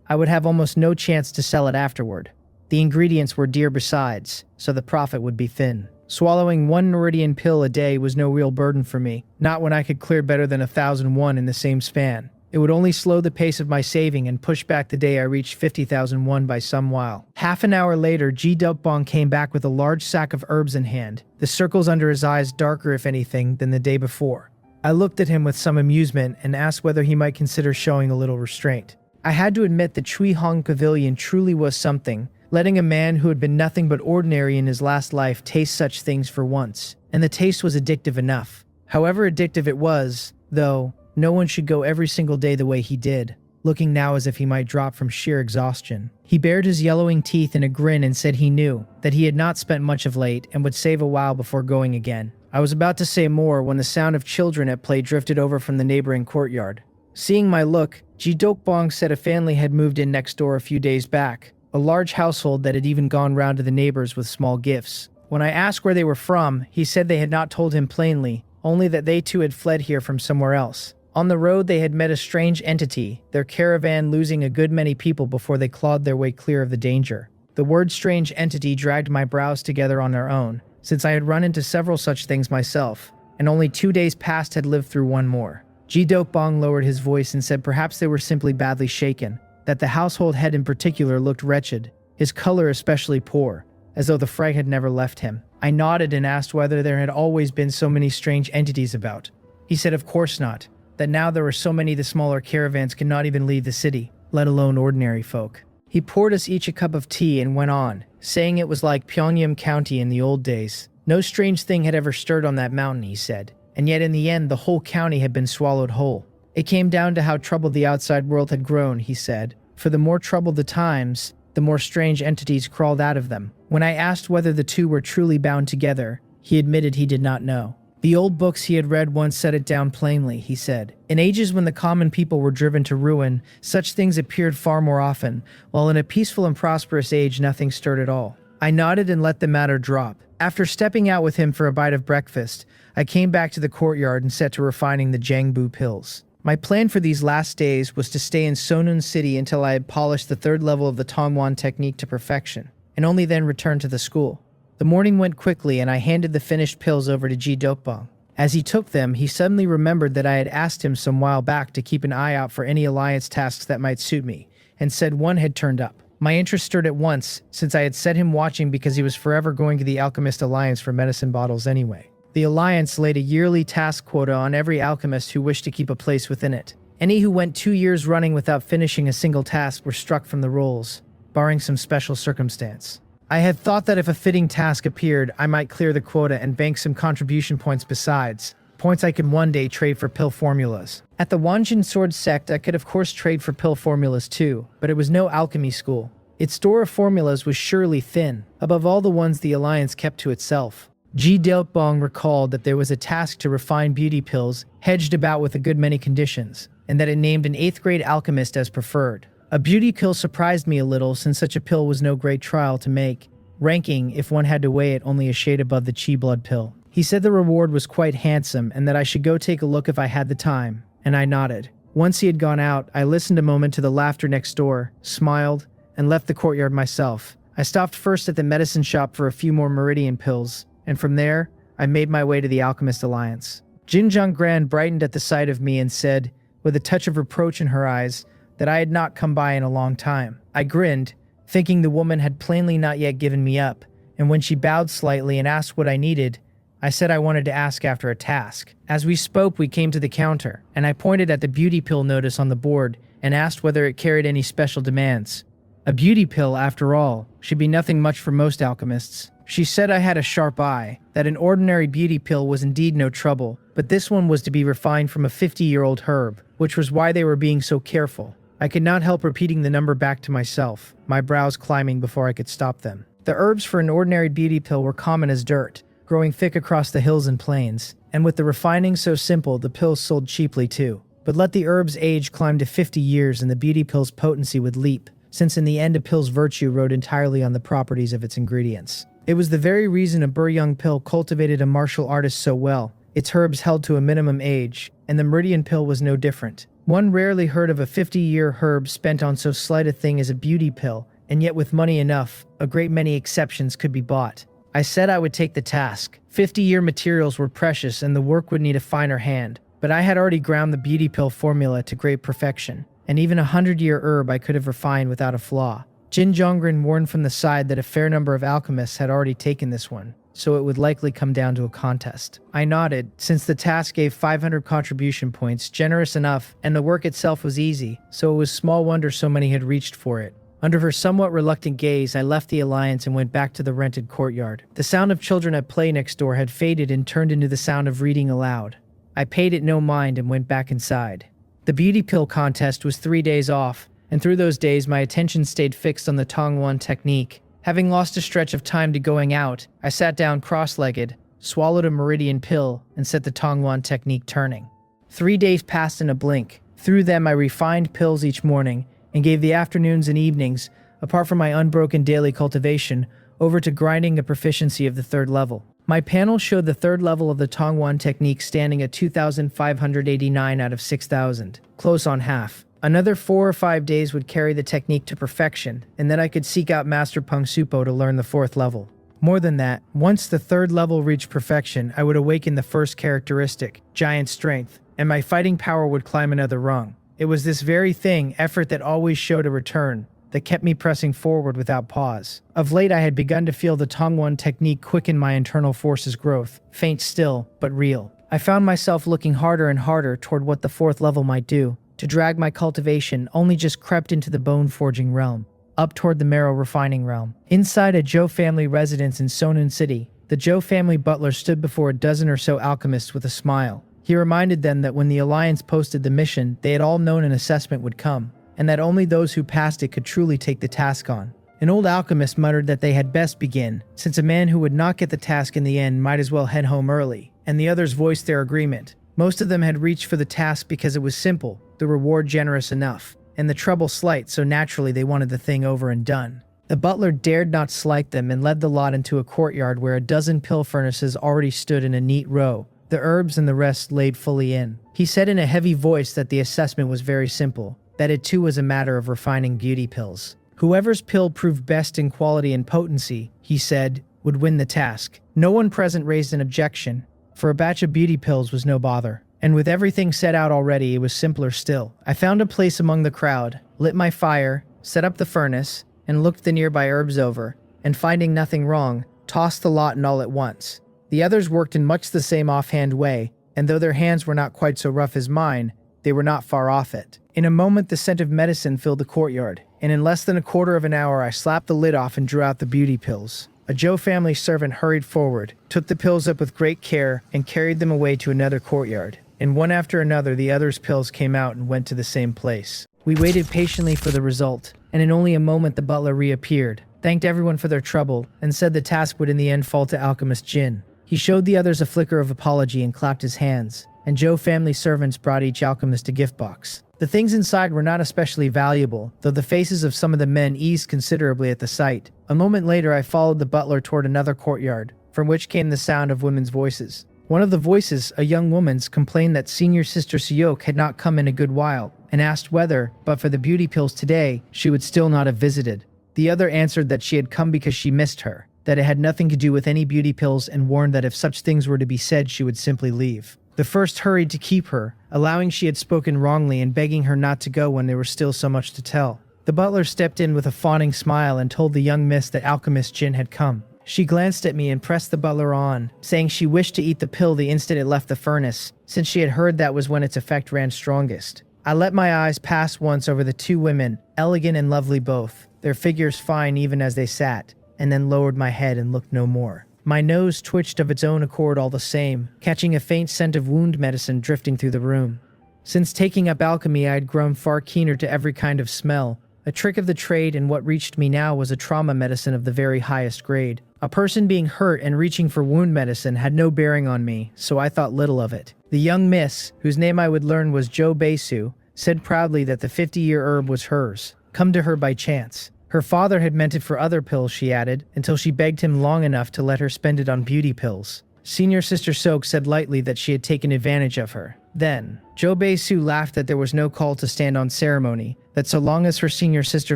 I would have almost no chance to sell it afterward. The ingredients were dear besides, so the profit would be thin. Swallowing 1 meridian pill a day was no real burden for me, not when I could clear better than 1,001 in the same span. It would only slow the pace of my saving and push back the day I reached 50,001 by some while. Half an hour later, Ji Deokbong came back with a large sack of herbs in hand, the circles under his eyes darker, if anything, than the day before. I looked at him with some amusement and asked whether he might consider showing a little restraint. I had to admit the Chuihong Pavilion truly was something, letting a man who had been nothing but ordinary in his last life taste such things for once. And the taste was addictive enough. However addictive it was, though, no one should go every single day the way he did, looking now as if he might drop from sheer exhaustion. He bared his yellowing teeth in a grin and said he knew that he had not spent much of late and would save a while before going again. I was about to say more when the sound of children at play drifted over from the neighboring courtyard. Seeing my look, Ji Deokbong said a family had moved in next door a few days back, a large household that had even gone round to the neighbors with small gifts. When I asked where they were from, he said they had not told him plainly, only that they too had fled here from somewhere else. On the road they had met a strange entity, their caravan losing a good many people before they clawed their way clear of the danger. The word strange entity dragged my brows together on their own, since I had run into several such things myself, and only 2 days past had lived through one more. Ji Deokbong lowered his voice and said perhaps they were simply badly shaken, that the household head in particular looked wretched, his color especially poor, as though the fright had never left him. I nodded and asked whether there had always been so many strange entities about. He said of course not, that now there were so many the smaller caravans could not even leave the city, let alone ordinary folk. He poured us each a cup of tea and went on, saying it was like Pyongyang County in the old days. No strange thing had ever stirred on that mountain, he said. And yet in the end, the whole county had been swallowed whole. It came down to how troubled the outside world had grown, he said. For the more troubled the times, the more strange entities crawled out of them. When I asked whether the two were truly bound together, he admitted he did not know. The old books he had read once set it down plainly, he said. In ages when the common people were driven to ruin, such things appeared far more often, while in a peaceful and prosperous age nothing stirred at all. I nodded and let the matter drop. After stepping out with him for a bite of breakfast, I came back to the courtyard and set to refining the Jangbu pills. My plan for these last days was to stay in Sonun City until I had polished the third level of the Tongwan technique to perfection, and only then return to the school. The morning went quickly and I handed the finished pills over to Ji Dokbong. As he took them, he suddenly remembered that I had asked him some while back to keep an eye out for any alliance tasks that might suit me, and said one had turned up. My interest stirred at once, since I had set him watching because he was forever going to the Alchemist Alliance for medicine bottles anyway. The Alliance laid a yearly task quota on every alchemist who wished to keep a place within it. Any who went 2 years running without finishing a single task were struck from the rolls, barring some special circumstance. I had thought that if a fitting task appeared, I might clear the quota and bank some contribution points besides, points I could one day trade for pill formulas. At the Wanjin Sword Sect, I could of course trade for pill formulas too, but it was no alchemy school. Its store of formulas was surely thin, above all the ones the Alliance kept to itself. Ji Dokbong recalled that there was a task to refine beauty pills, hedged about with a good many conditions, and that it named an 8th grade alchemist as preferred. A beauty pill surprised me a little, since such a pill was no great trial to make, ranking, if one had to weigh it, only a shade above the Chi blood pill. He said the reward was quite handsome and that I should go take a look if I had the time, and I nodded. Once he had gone out, I listened a moment to the laughter next door, smiled, and left the courtyard myself. I stopped first at the medicine shop for a few more meridian pills, and from there, I made my way to the Alchemist Alliance. Jin Zhonggran brightened at the sight of me and said, with a touch of reproach in her eyes, that I had not come by in a long time. I grinned, thinking the woman had plainly not yet given me up, and when she bowed slightly and asked what I needed, I said I wanted to ask after a task. As we spoke, we came to the counter, and I pointed at the beauty pill notice on the board and asked whether it carried any special demands. A beauty pill, after all, should be nothing much for most alchemists. She said I had a sharp eye, that an ordinary beauty pill was indeed no trouble, but this one was to be refined from a 50-year-old herb, which was why they were being so careful. I could not help repeating the number back to myself, my brows climbing before I could stop them. The herbs for an ordinary beauty pill were common as dirt, growing thick across the hills and plains, and with the refining so simple, the pills sold cheaply too. But let the herb's age climb to 50 years and the beauty pill's potency would leap, since in the end a pill's virtue rode entirely on the properties of its ingredients. It was the very reason a Young pill cultivated a martial artist so well. Its herbs held to a minimum age, and the meridian pill was no different. One rarely heard of a 50-year herb spent on so slight a thing as a beauty pill, and yet with money enough, a great many exceptions could be bought. I said I would take the task. 50-year materials were precious and the work would need a finer hand, but I had already ground the beauty pill formula to great perfection, and even a 100-year herb I could have refined without a flaw. Jin Zhonggran warned from the side that a fair number of alchemists had already taken this one, so it would likely come down to a contest. I nodded, since the task gave 500 contribution points, generous enough, and the work itself was easy, so it was small wonder so many had reached for it. Under her somewhat reluctant gaze, I left the Alliance and went back to the rented courtyard. The sound of children at play next door had faded and turned into the sound of reading aloud. I paid it no mind and went back inside. The beauty pill contest was 3 days off, and through those days my attention stayed fixed on the Tongwan technique. Having lost a stretch of time to going out, I sat down cross-legged, swallowed a meridian pill, and set the Tongwan technique turning. 3 days passed in a blink. Through them I refined pills each morning, and gave the afternoons and evenings, apart from my unbroken daily cultivation, over to grinding the proficiency of the 3rd level. My panel showed the 3rd level of the Tongwan technique standing at 2,589 out of 6,000, close on half. Another 4 or 5 days would carry the technique to perfection, and then I could seek out Master Peng Supo to learn the 4th level. More than that, once the 3rd level reached perfection, I would awaken the first characteristic, giant strength, and my fighting power would climb another rung. It was this very thing, effort that always showed a return, that kept me pressing forward without pause. Of late I had begun to feel the Tongwan technique quicken my internal force's growth, faint still, but real. I found myself looking harder and harder toward what the 4th level might do. To drag my cultivation only just crept into the bone-forging realm, up toward the marrow-refining realm. Inside a Zhou family residence in Sonun City, the Zhou family butler stood before a dozen or so alchemists with a smile. He reminded them that when the Alliance posted the mission, they had all known an assessment would come, and that only those who passed it could truly take the task on. An old alchemist muttered that they had best begin, since a man who would not get the task in the end might as well head home early, and the others voiced their agreement. Most of them had reached for the task because it was simple, the reward generous enough, and the trouble slight, so naturally they wanted the thing over and done. The butler dared not slight them and led the lot into a courtyard where a dozen pill furnaces already stood in a neat row, the herbs and the rest laid fully in. He said in a heavy voice that the assessment was very simple, that it too was a matter of refining beauty pills. Whoever's pill proved best in quality and potency, he said, would win the task. No one present raised an objection, for a batch of beauty pills was no bother. And with everything set out already, it was simpler still. I found a place among the crowd, lit my fire, set up the furnace, and looked the nearby herbs over, and finding nothing wrong, tossed the lot in all at once. The others worked in much the same offhand way, and though their hands were not quite so rough as mine, they were not far off it. In a moment the scent of medicine filled the courtyard, and in less than a quarter of an hour I slapped the lid off and drew out the beauty pills. A Joe family servant hurried forward, took the pills up with great care, and carried them away to another courtyard. And one after another the others' pills came out and went to the same place. We waited patiently for the result, and in only a moment the butler reappeared, thanked everyone for their trouble, and said the task would in the end fall to Alchemist Jin. He showed the others a flicker of apology and clapped his hands, and Joe family servants brought each alchemist a gift box. The things inside were not especially valuable, though the faces of some of the men eased considerably at the sight. A moment later I followed the butler toward another courtyard, from which came the sound of women's voices. One of the voices, a young woman's, complained that senior sister Suyok had not come in a good while, and asked whether, but for the beauty pills today, she would still not have visited. The other answered that she had come because she missed her, that it had nothing to do with any beauty pills, and warned that if such things were to be said she would simply leave. The first hurried to keep her, allowing she had spoken wrongly and begging her not to go when there was still so much to tell. The butler stepped in with a fawning smile and told the young miss that Alchemist Jin had come. She glanced at me and pressed the butler on, saying she wished to eat the pill the instant it left the furnace, since she had heard that was when its effect ran strongest. I let my eyes pass once over the two women, elegant and lovely both, their figures fine even as they sat, and then lowered my head and looked no more. My nose twitched of its own accord all the same, catching a faint scent of wound medicine drifting through the room. Since taking up alchemy I had grown far keener to every kind of smell, a trick of the trade, and what reached me now was a trauma medicine of the very highest grade. A person being hurt and reaching for wound medicine had no bearing on me, so I thought little of it. The young miss, whose name I would learn was Jo Beisu, said proudly that the 50-year herb was hers, come to her by chance. Her father had meant it for other pills, she added, until she begged him long enough to let her spend it on beauty pills. Senior Sister Sok said lightly that she had taken advantage of her. Then, Jo Beisu laughed that there was no call to stand on ceremony, that so long as her senior sister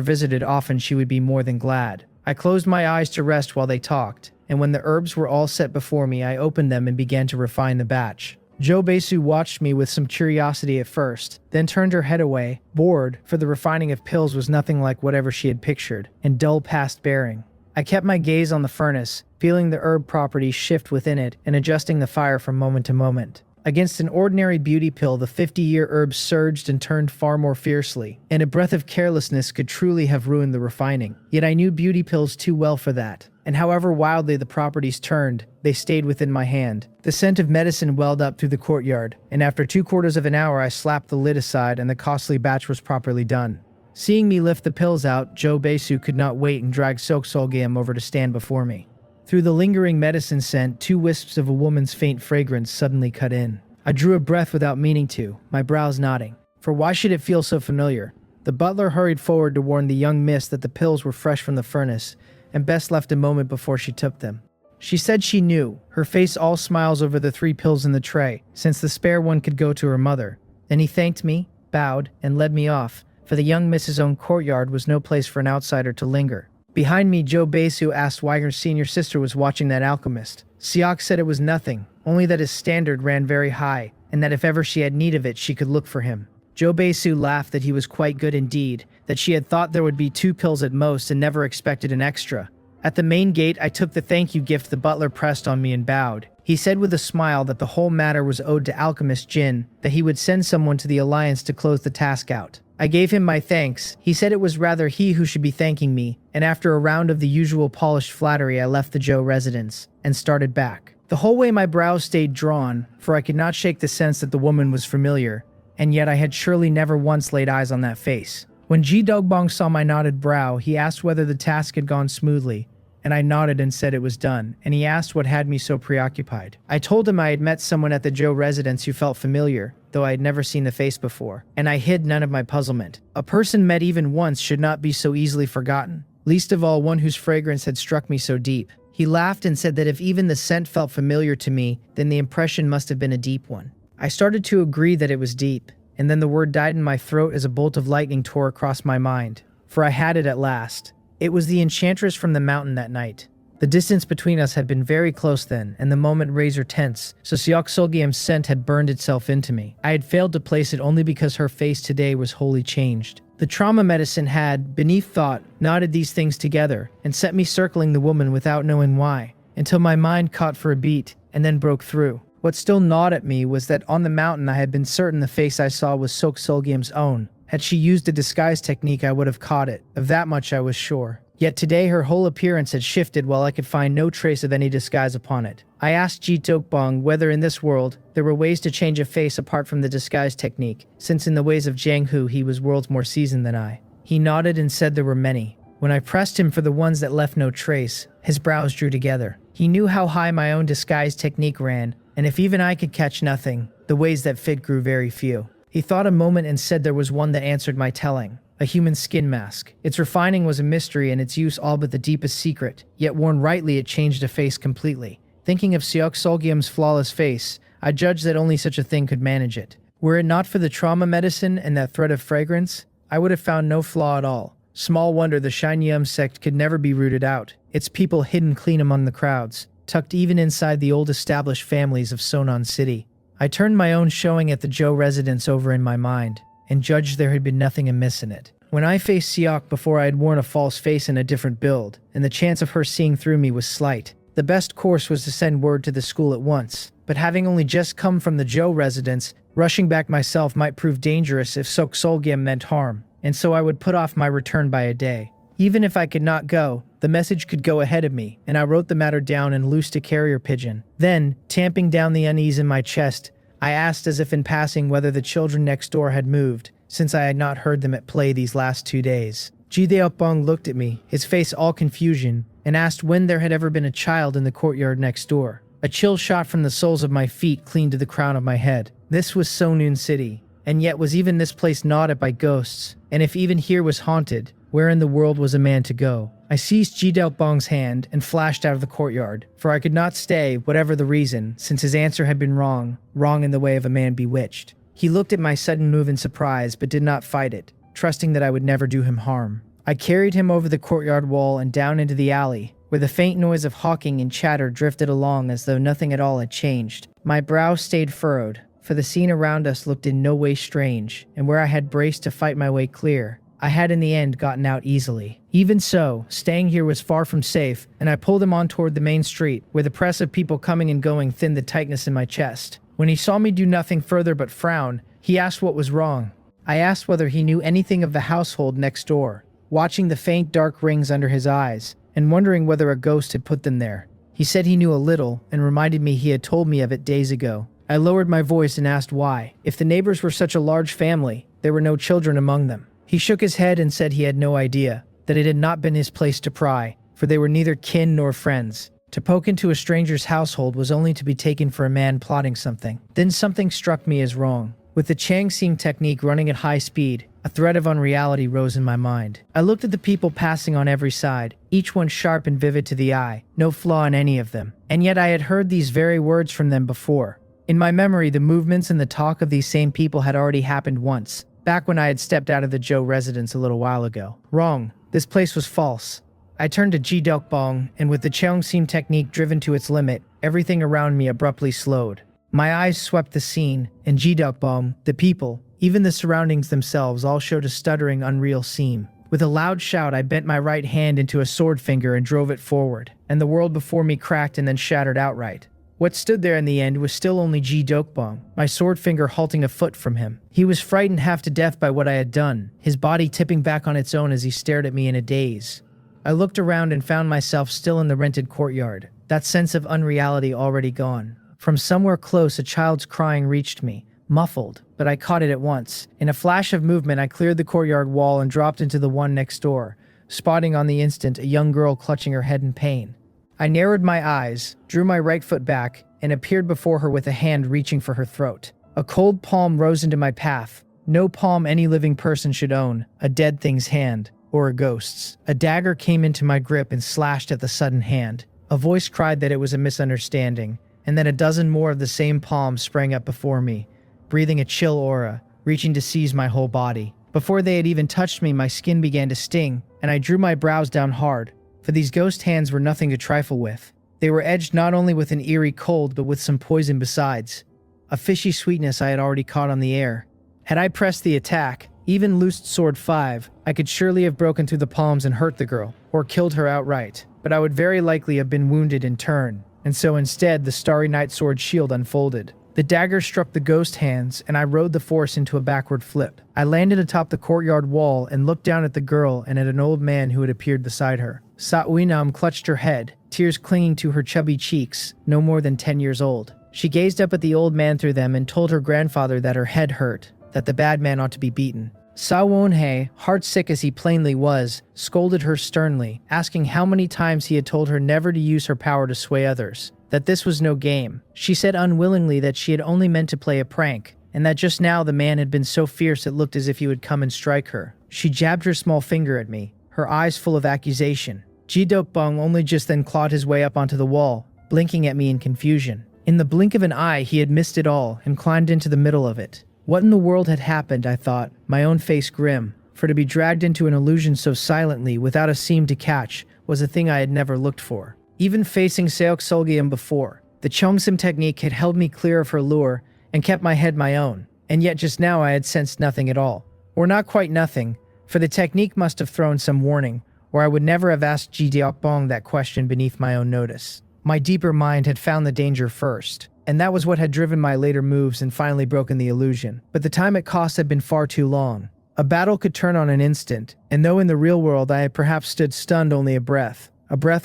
visited often she would be more than glad. I closed my eyes to rest while they talked, and when the herbs were all set before me I opened them and began to refine the batch. Jo Beisu watched me with some curiosity at first, then turned her head away, bored, for the refining of pills was nothing like whatever she had pictured, and dull past bearing. I kept my gaze on the furnace, feeling the herb properties shift within it and adjusting the fire from moment to moment. Against an ordinary beauty pill, the 50-year herb surged and turned far more fiercely, and a breath of carelessness could truly have ruined the refining. Yet I knew beauty pills too well for that, and however wildly the properties turned, they stayed within my hand. The scent of medicine welled up through the courtyard, and after 3/4 of an hour I slapped the lid aside and the costly batch was properly done. Seeing me lift the pills out, Jo Beisu could not wait and dragged Sok Solgam over to stand before me. Through the lingering medicine scent, 2 wisps of a woman's faint fragrance suddenly cut in. I drew a breath without meaning to, my brows nodding. For why should it feel so familiar? The butler hurried forward to warn the young miss that the pills were fresh from the furnace, and best left a moment before she took them. She said she knew, her face all smiles over the 3 pills in the tray, since the spare one could go to her mother. Then he thanked me, bowed, and led me off, for the young miss's own courtyard was no place for an outsider to linger. Behind me, Jo Beisu asked why her senior sister was watching that alchemist. Siak said it was nothing, only that his standard ran very high, and that if ever she had need of it, she could look for him. Jo Beisu laughed that he was quite good indeed, that she had thought there would be 2 pills at most and never expected an extra. At the main gate, I took the thank you gift the butler pressed on me and bowed. He said with a smile that the whole matter was owed to Alchemist Jin, that he would send someone to the Alliance to close the task out. I gave him my thanks. He said it was rather he who should be thanking me, and after a round of the usual polished flattery I left the Jo residence, and started back. The whole way my brows stayed drawn, for I could not shake the sense that the woman was familiar, and yet I had surely never once laid eyes on that face. When Ji Dogbong saw my knotted brow, he asked whether the task had gone smoothly, and I nodded and said it was done, and he asked what had me so preoccupied. I told him I had met someone at the Joe residence who felt familiar, though I had never seen the face before, and I hid none of my puzzlement. A person met even once should not be so easily forgotten, least of all one whose fragrance had struck me so deep. He laughed and said that if even the scent felt familiar to me, then the impression must have been a deep one. I started to agree that it was deep, and then the word died in my throat as a bolt of lightning tore across my mind, for I had it at last. It was the enchantress from the mountain that night. The distance between us had been very close then, and the moment razor tense, so Seok Solgiem's scent had burned itself into me. I had failed to place it only because her face today was wholly changed. The trauma medicine had, beneath thought, knotted these things together, and set me circling the woman without knowing why, until my mind caught for a beat, and then broke through. What still gnawed at me was that on the mountain I had been certain the face I saw was Seok Solgiem's own. Had she used a disguise technique, I would have caught it. Of that much I was sure. Yet today her whole appearance had shifted while I could find no trace of any disguise upon it. I asked Ji Dokbong whether in this world there were ways to change a face apart from the disguise technique, since in the ways of Jiang Hu he was worlds more seasoned than I. He nodded and said there were many. When I pressed him for the ones that left no trace, his brows drew together. He knew how high my own disguise technique ran, and if even I could catch nothing, the ways that fit grew very few. He thought a moment and said there was one that answered my telling. A human skin mask. Its refining was a mystery and its use all but the deepest secret, yet worn rightly it changed a face completely. Thinking of Seok Solgiem's flawless face, I judged that only such a thing could manage it. Were it not for the trauma medicine and that thread of fragrance, I would have found no flaw at all. Small wonder the Shinyum sect could never be rooted out, its people hidden clean among the crowds, tucked even inside the old established families of Sonan City. I turned my own showing at the Joe residence over in my mind, and judged there had been nothing amiss in it. When I faced Seok before I had worn a false face and a different build, and the chance of her seeing through me was slight, the best course was to send word to the school at once. But having only just come from the Joe residence, rushing back myself might prove dangerous if Seok Solgiem meant harm, and so I would put off my return by a day. Even if I could not go, the message could go ahead of me, and I wrote the matter down and loosed a carrier pigeon. Then, tamping down the unease in my chest, I asked as if in passing whether the children next door had moved, since I had not heard them at play these last 2 days. Ji Daopbong looked at me, his face all confusion, and asked when there had ever been a child in the courtyard next door. A chill shot from the soles of my feet clean to the crown of my head. This was Sonun City, and yet was even this place gnawed by ghosts, and if even here was haunted, where in the world was a man to go? I seized Ji Daopbong's hand and flashed out of the courtyard, for I could not stay, whatever the reason, since his answer had been wrong in the way of a man bewitched. He looked at my sudden move in surprise, but did not fight it, trusting that I would never do him harm. I carried him over the courtyard wall and down into the alley, where the faint noise of hawking and chatter drifted along as though nothing at all had changed. My brow stayed furrowed, for the scene around us looked in no way strange, and where I had braced to fight my way clear, I had in the end gotten out easily. Even so, staying here was far from safe, and I pulled him on toward the main street, where the press of people coming and going thinned the tightness in my chest. When he saw me do nothing further but frown, he asked what was wrong. I asked whether he knew anything of the household next door, watching the faint dark rings under his eyes, and wondering whether a ghost had put them there. He said he knew a little, and reminded me he had told me of it days ago. I lowered my voice and asked why. If the neighbors were such a large family, there were no children among them. He shook his head and said he had no idea, that it had not been his place to pry, for they were neither kin nor friends. To poke into a stranger's household was only to be taken for a man plotting something. Then something struck me as wrong. With the Changxing technique running at high speed, a thread of unreality rose in my mind. I looked at the people passing on every side, each one sharp and vivid to the eye, no flaw in any of them. And yet I had heard these very words from them before. In my memory, the movements and the talk of these same people had already happened once, back when I had stepped out of the Joe residence a little while ago. Wrong. This place was false. I turned to Ji Dokbong, and with the Cheongsim technique driven to its limit, everything around me abruptly slowed. My eyes swept the scene, and Ji Dokbong, the people, even the surroundings themselves all showed a stuttering, unreal seam. With a loud shout, I bent my right hand into a sword finger and drove it forward, and the world before me cracked and then shattered outright. What stood there in the end was still only Ji Dokbong, my sword finger halting a foot from him. He was frightened half to death by what I had done, his body tipping back on its own as he stared at me in a daze. I looked around and found myself still in the rented courtyard. that sense of unreality already gone. From somewhere close, a child's crying reached me, muffled, but I caught it at once. In a flash of movement, I cleared the courtyard wall and dropped into the one next door, spotting on the instant a young girl clutching her head in pain. I narrowed my eyes, drew my right foot back, and appeared before her with a hand reaching for her throat. A cold palm rose into my path. No palm any living person should own, a dead thing's hand, or a ghost's. A dagger came into my grip and slashed at the sudden hand. A voice cried that it was a misunderstanding, and then a dozen more of the same palms sprang up before me, breathing a chill aura, reaching to seize my whole body. Before they had even touched me, my skin began to sting, and I drew my brows down hard, for these ghost hands were nothing to trifle with. They were edged not only with an eerie cold, but with some poison besides. A fishy sweetness I had already caught on the air. Had I pressed the attack, even loosed sword 5, I could surely have broken through the palms and hurt the girl, or killed her outright, but I would very likely have been wounded in turn, and so instead the Starry Night sword shield unfolded. The dagger struck the ghost hands, and I rode the force into a backward flip. I landed atop the courtyard wall and looked down at the girl and at an old man who had appeared beside her. Sa-Uinam clutched her head, tears clinging to her chubby cheeks, no more than 10 years old. She gazed up at the old man through them and told her grandfather that her head hurt, that the bad man ought to be beaten. Sa-Won-hei, heartsick as he plainly was, scolded her sternly, asking how many times he had told her never to use her power to sway others, that this was no game. She said unwillingly that she had only meant to play a prank, and that just now the man had been so fierce it looked as if he would come and strike her. She jabbed her small finger at me, her eyes full of accusation. Ji-Dokbong only just then clawed his way up onto the wall, blinking at me in confusion. In the blink of an eye, he had missed it all and climbed into the middle of it. What in the world had happened, I thought, my own face grim, for to be dragged into an illusion so silently, without a seam to catch, was a thing I had never looked for. Even facing Seok Solgium before, the Chongsim technique had held me clear of her lure and kept my head my own, and yet just now I had sensed nothing at all. Or not quite nothing, for the technique must have thrown some warning, or I would never have asked Ji Deokbong that question beneath my own notice. My deeper mind had found the danger first, and that was what had driven my later moves and finally broken the illusion. But the time it cost had been far too long. A battle could turn on an instant, and though in the real world I had perhaps stood stunned only a breath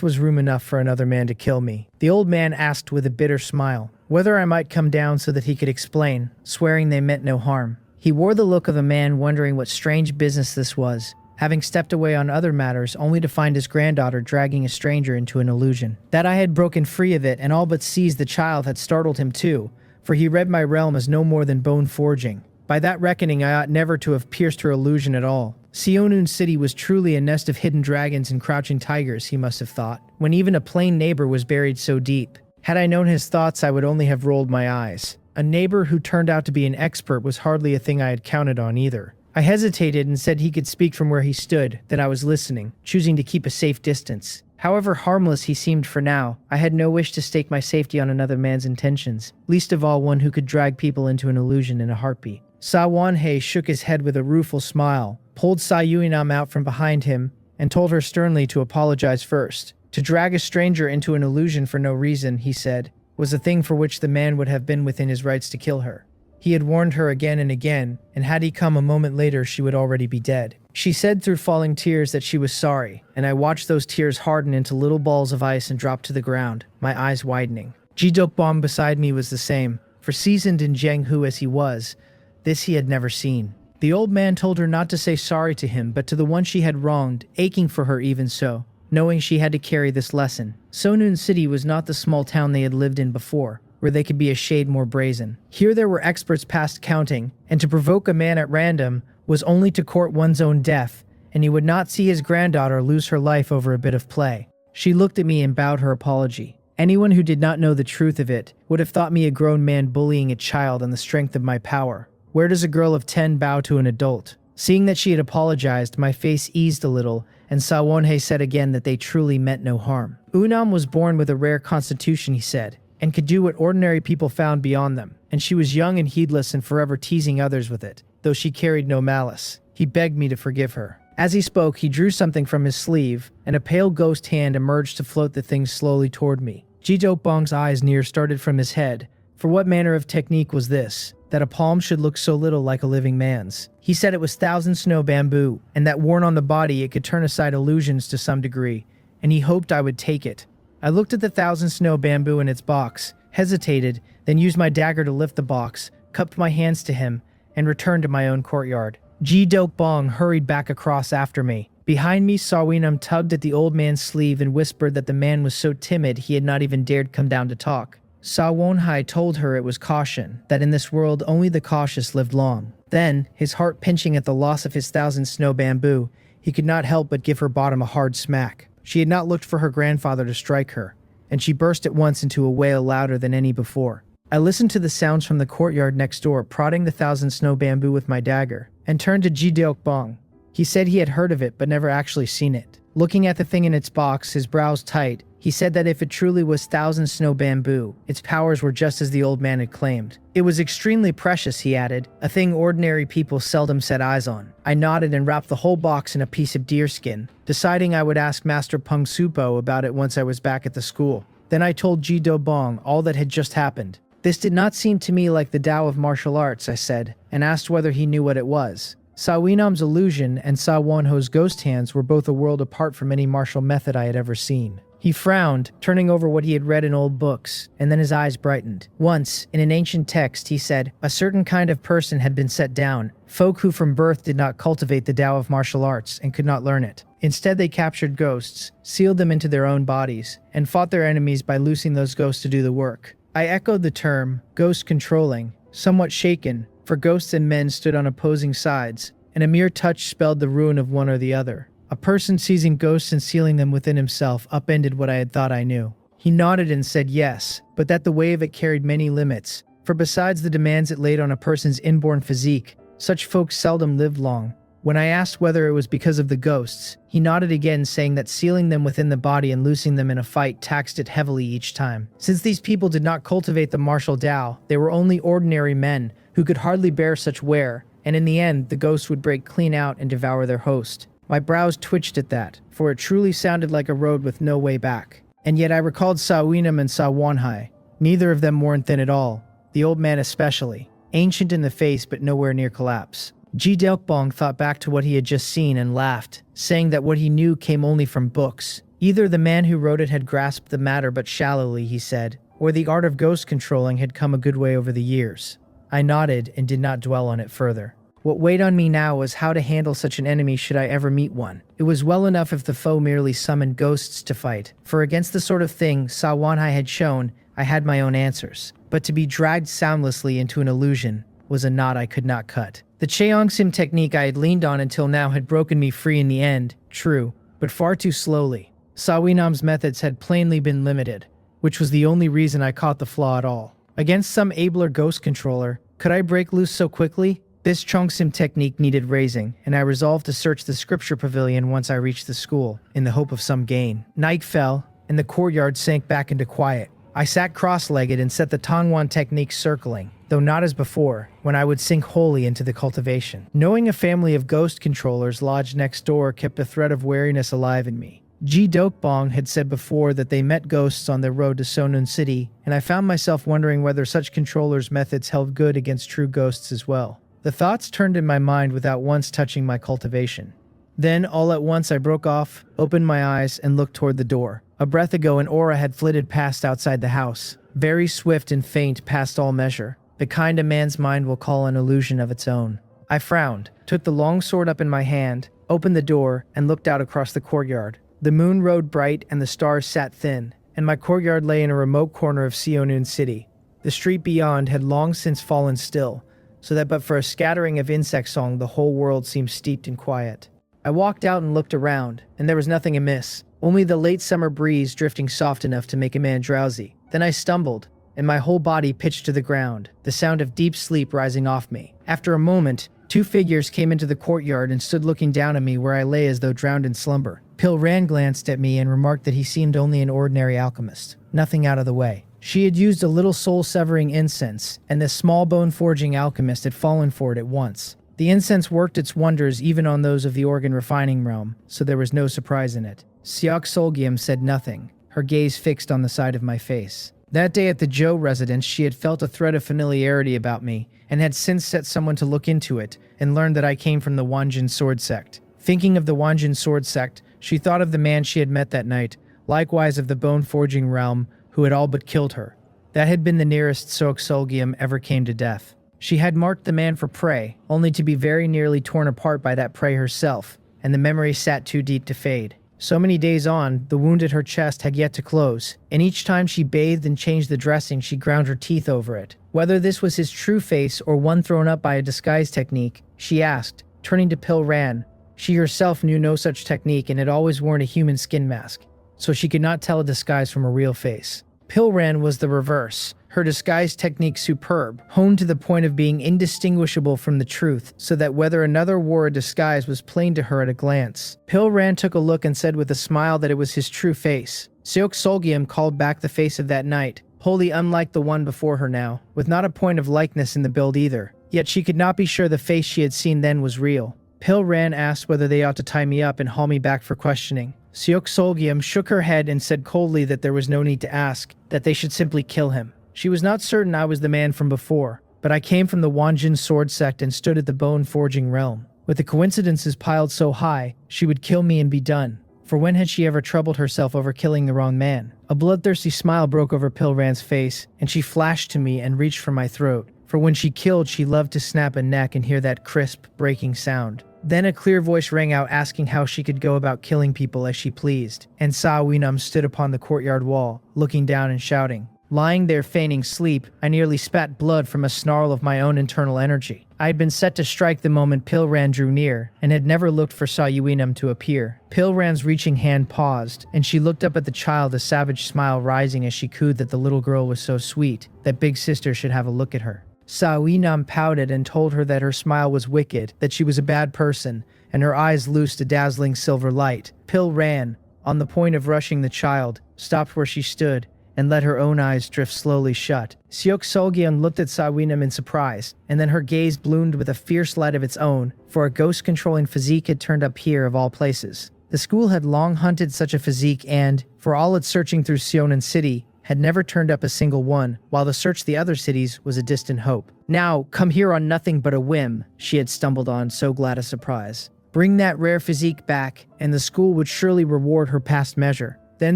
was room enough for another man to kill me. The old man asked with a bitter smile whether I might come down so that he could explain, swearing they meant no harm. He wore the look of a man wondering what strange business this was, having stepped away on other matters only to find his granddaughter dragging a stranger into an illusion. That I had broken free of it and all but seized the child had startled him too, for he read my realm as no more than bone forging. By that reckoning, I ought never to have pierced her illusion at all. Seonun City was truly a nest of hidden dragons and crouching tigers, he must have thought, when even a plain neighbor was buried so deep. Had I known his thoughts, I would only have rolled my eyes. A neighbor who turned out to be an expert was hardly a thing I had counted on either. I hesitated and said he could speak from where he stood, that I was listening, choosing to keep a safe distance. However harmless he seemed for now, I had no wish to stake my safety on another man's intentions, least of all one who could drag people into an illusion in a heartbeat. Sa-Won-hei shook his head with a rueful smile, pulled Sa-Yuinam out from behind him, and told her sternly to apologize first. To drag a stranger into an illusion for no reason, he said, was a thing for which the man would have been within his rights to kill her. He had warned her again and again, and had he come a moment later, she would already be dead. She said through falling tears that she was sorry, and I watched those tears harden into little balls of ice and drop to the ground, my eyes widening. Ji Dokbong beside me was the same, for seasoned in Jianghu as he was, this he had never seen. The old man told her not to say sorry to him, but to the one she had wronged, aching for her even so, knowing she had to carry this lesson. Sonun City was not the small town they had lived in before, where they could be a shade more brazen. Here there were experts past counting, and to provoke a man at random was only to court one's own death, and he would not see his granddaughter lose her life over a bit of play. She looked at me and bowed her apology. Anyone who did not know the truth of it would have thought me a grown man bullying a child on the strength of my power. Where does a girl of 10 bow to an adult? Seeing that she had apologized, my face eased a little, and Sa-Won-hei said again that they truly meant no harm. Unam was born with a rare constitution, he said, and could do what ordinary people found beyond them, and she was young and heedless and forever teasing others with it, though she carried no malice. He begged me to forgive her. As he spoke, he drew something from his sleeve, and a pale ghost hand emerged to float the thing slowly toward me. Ji Dokbong's eyes near started from his head. For what manner of technique was this, that a palm should look so little like a living man's? He said it was thousand snow bamboo, and that worn on the body it could turn aside illusions to some degree, and he hoped I would take it. I looked at the thousand snow bamboo in its box, hesitated, then used my dagger to lift the box, cupped my hands to him, and returned to my own courtyard. Ji Dokbong hurried back across after me. Behind me, Sawinam tugged at the old man's sleeve and whispered that the man was so timid he had not even dared come down to talk. Sawonhai told her it was caution, that in this world only the cautious lived long. Then, his heart pinching at the loss of his thousand snow bamboo, he could not help but give her bottom a hard smack. She had not looked for her grandfather to strike her, and she burst at once into a wail louder than any before. I listened to the sounds from the courtyard next door, prodding the thousand snow bamboo with my dagger, and turned to Ji Dokbong. He said he had heard of it but never actually seen it. Looking at the thing in its box, his brows tight, he said that if it truly was thousand snow bamboo, its powers were just as the old man had claimed. It was extremely precious, he added, a thing ordinary people seldom set eyes on. I nodded and wrapped the whole box in a piece of deerskin, deciding I would ask Master Peng Supo about it once I was back at the school. Then I told Ji Dobong all that had just happened. This did not seem to me like the Tao of martial arts, I said, and asked whether he knew what it was. Sawinam's illusion and Sawonho's ghost hands were both a world apart from any martial method I had ever seen. He frowned, turning over what he had read in old books, and then his eyes brightened. Once, in an ancient text, he said, a certain kind of person had been set down, folk who from birth did not cultivate the Tao of martial arts and could not learn it. Instead, they captured ghosts, sealed them into their own bodies, and fought their enemies by loosing those ghosts to do the work. I echoed the term, ghost controlling, somewhat shaken, for ghosts and men stood on opposing sides, and a mere touch spelled the ruin of one or the other. A person seizing ghosts and sealing them within himself upended what I had thought I knew. He nodded and said yes, but that the way of it carried many limits, for besides the demands it laid on a person's inborn physique, such folks seldom lived long. When I asked whether it was because of the ghosts, he nodded again, saying that sealing them within the body and loosing them in a fight taxed it heavily each time. Since these people did not cultivate the martial Tao, they were only ordinary men who could hardly bear such wear, and in the end, the ghost would break clean out and devour their host. My brows twitched at that, for it truly sounded like a road with no way back. And yet I recalled Sawinam and Sawonhai, neither of them weren't thin at all, the old man especially, ancient in the face but nowhere near collapse. Ji Delkbong thought back to what he had just seen and laughed, saying that what he knew came only from books. Either the man who wrote it had grasped the matter but shallowly, he said, or the art of ghost controlling had come a good way over the years. I nodded and did not dwell on it further. What weighed on me now was how to handle such an enemy should I ever meet one. It was well enough if the foe merely summoned ghosts to fight, for against the sort of thing Sawonhai had shown, I had my own answers. But to be dragged soundlessly into an illusion was a knot I could not cut. The Cheongsim technique I had leaned on until now had broken me free in the end, true, but far too slowly. Sawinam's methods had plainly been limited, which was the only reason I caught the flaw at all. Against some abler ghost controller, could I break loose so quickly? This Cheongsim technique needed raising, and I resolved to search the scripture pavilion once I reached the school, in the hope of some gain. Night fell, and the courtyard sank back into quiet. I sat cross-legged and set the Tongwan technique circling, though not as before, when I would sink wholly into the cultivation. Knowing a family of ghost controllers lodged next door kept a thread of wariness alive in me. Ji Dokbong had said before that they met ghosts on their road to Sonun City, and I found myself wondering whether such controllers' methods held good against true ghosts as well. The thoughts turned in my mind without once touching my cultivation. Then, all at once, I broke off, opened my eyes, and looked toward the door. A breath ago, an aura had flitted past outside the house, very swift and faint past all measure, the kind a man's mind will call an illusion of its own. I frowned, took the long sword up in my hand, opened the door, and looked out across the courtyard. The moon rode bright and the stars sat thin, and my courtyard lay in a remote corner of Seonun City. The street beyond had long since fallen still, so that but for a scattering of insect song the whole world seemed steeped in quiet. I walked out and looked around, and there was nothing amiss, only the late summer breeze drifting soft enough to make a man drowsy. Then I stumbled, and my whole body pitched to the ground, the sound of deep sleep rising off me. After a moment, two figures came into the courtyard and stood looking down at me where I lay as though drowned in slumber. Pilran glanced at me and remarked that he seemed only an ordinary alchemist, nothing out of the way. She had used a little soul-severing incense, and this small bone-forging alchemist had fallen for it at once. The incense worked its wonders even on those of the organ-refining realm, so there was no surprise in it. Siak Solgium said nothing, her gaze fixed on the side of my face. That day at the Zhou residence, she had felt a thread of familiarity about me, and had since set someone to look into it, and learned that I came from the Wanjin sword sect. Thinking of the Wanjin sword sect, she thought of the man she had met that night, likewise of the bone-forging realm, who had all but killed her. That had been the nearest Seoksolgium ever came to death. She had marked the man for prey, only to be very nearly torn apart by that prey herself, and the memory sat too deep to fade. So many days on, the wound at her chest had yet to close, and each time she bathed and changed the dressing, she ground her teeth over it. Whether this was his true face or one thrown up by a disguise technique, she asked, turning to Pil-ran. She herself knew no such technique and had always worn a human skin mask, so she could not tell a disguise from a real face. Pil-ran was the reverse. Her disguise technique superb, honed to the point of being indistinguishable from the truth, so that whether another wore a disguise was plain to her at a glance. Pil-ran took a look and said with a smile that it was his true face. Seoksolgium called back the face of that night, wholly unlike the one before her now, with not a point of likeness in the build either. Yet she could not be sure the face she had seen then was real. Pil-ran asked whether they ought to tie me up and haul me back for questioning. Seoksolgium shook her head and said coldly that there was no need to ask, that they should simply kill him. She was not certain I was the man from before, but I came from the Wanjin sword sect and stood at the bone-forging realm. With the coincidences piled so high, she would kill me and be done. For when had she ever troubled herself over killing the wrong man? A bloodthirsty smile broke over Pil-ran's face, and she flashed to me and reached for my throat. For when she killed, she loved to snap a neck and hear that crisp, breaking sound. Then a clear voice rang out asking how she could go about killing people as she pleased, and Sawinam stood upon the courtyard wall, looking down and shouting. Lying there feigning sleep, I nearly spat blood from a snarl of my own internal energy. I had been set to strike the moment Pil-ran drew near, and had never looked for Sawinam to appear. Pil-ran's reaching hand paused, and she looked up at the child, a savage smile rising as she cooed that the little girl was so sweet, that big sister should have a look at her. Sawinam pouted and told her that her smile was wicked, that she was a bad person, and her eyes loosed a dazzling silver light. Pil-ran, on the point of rushing the child, stopped where she stood, and let her own eyes drift slowly shut. Seoksolgium looked at Sawinam in surprise, and then her gaze bloomed with a fierce light of its own, for a ghost-controlling physique had turned up here of all places. The school had long hunted such a physique and, for all its searching through Seonan City, had never turned up a single one, while the search the other cities was a distant hope. Now, come here on nothing but a whim, she had stumbled on, so glad a surprise. Bring that rare physique back, and the school would surely reward her past measure. Then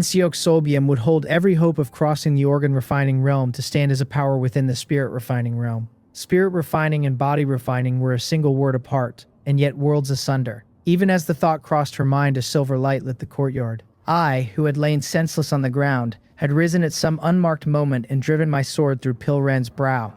Seoksolgium would hold every hope of crossing the organ-refining realm to stand as a power within the spirit-refining realm. Spirit-refining and body-refining were a single word apart, and yet worlds asunder. Even as the thought crossed her mind, a silver light lit the courtyard. I, who had lain senseless on the ground, had risen at some unmarked moment and driven my sword through Pil-ran's brow.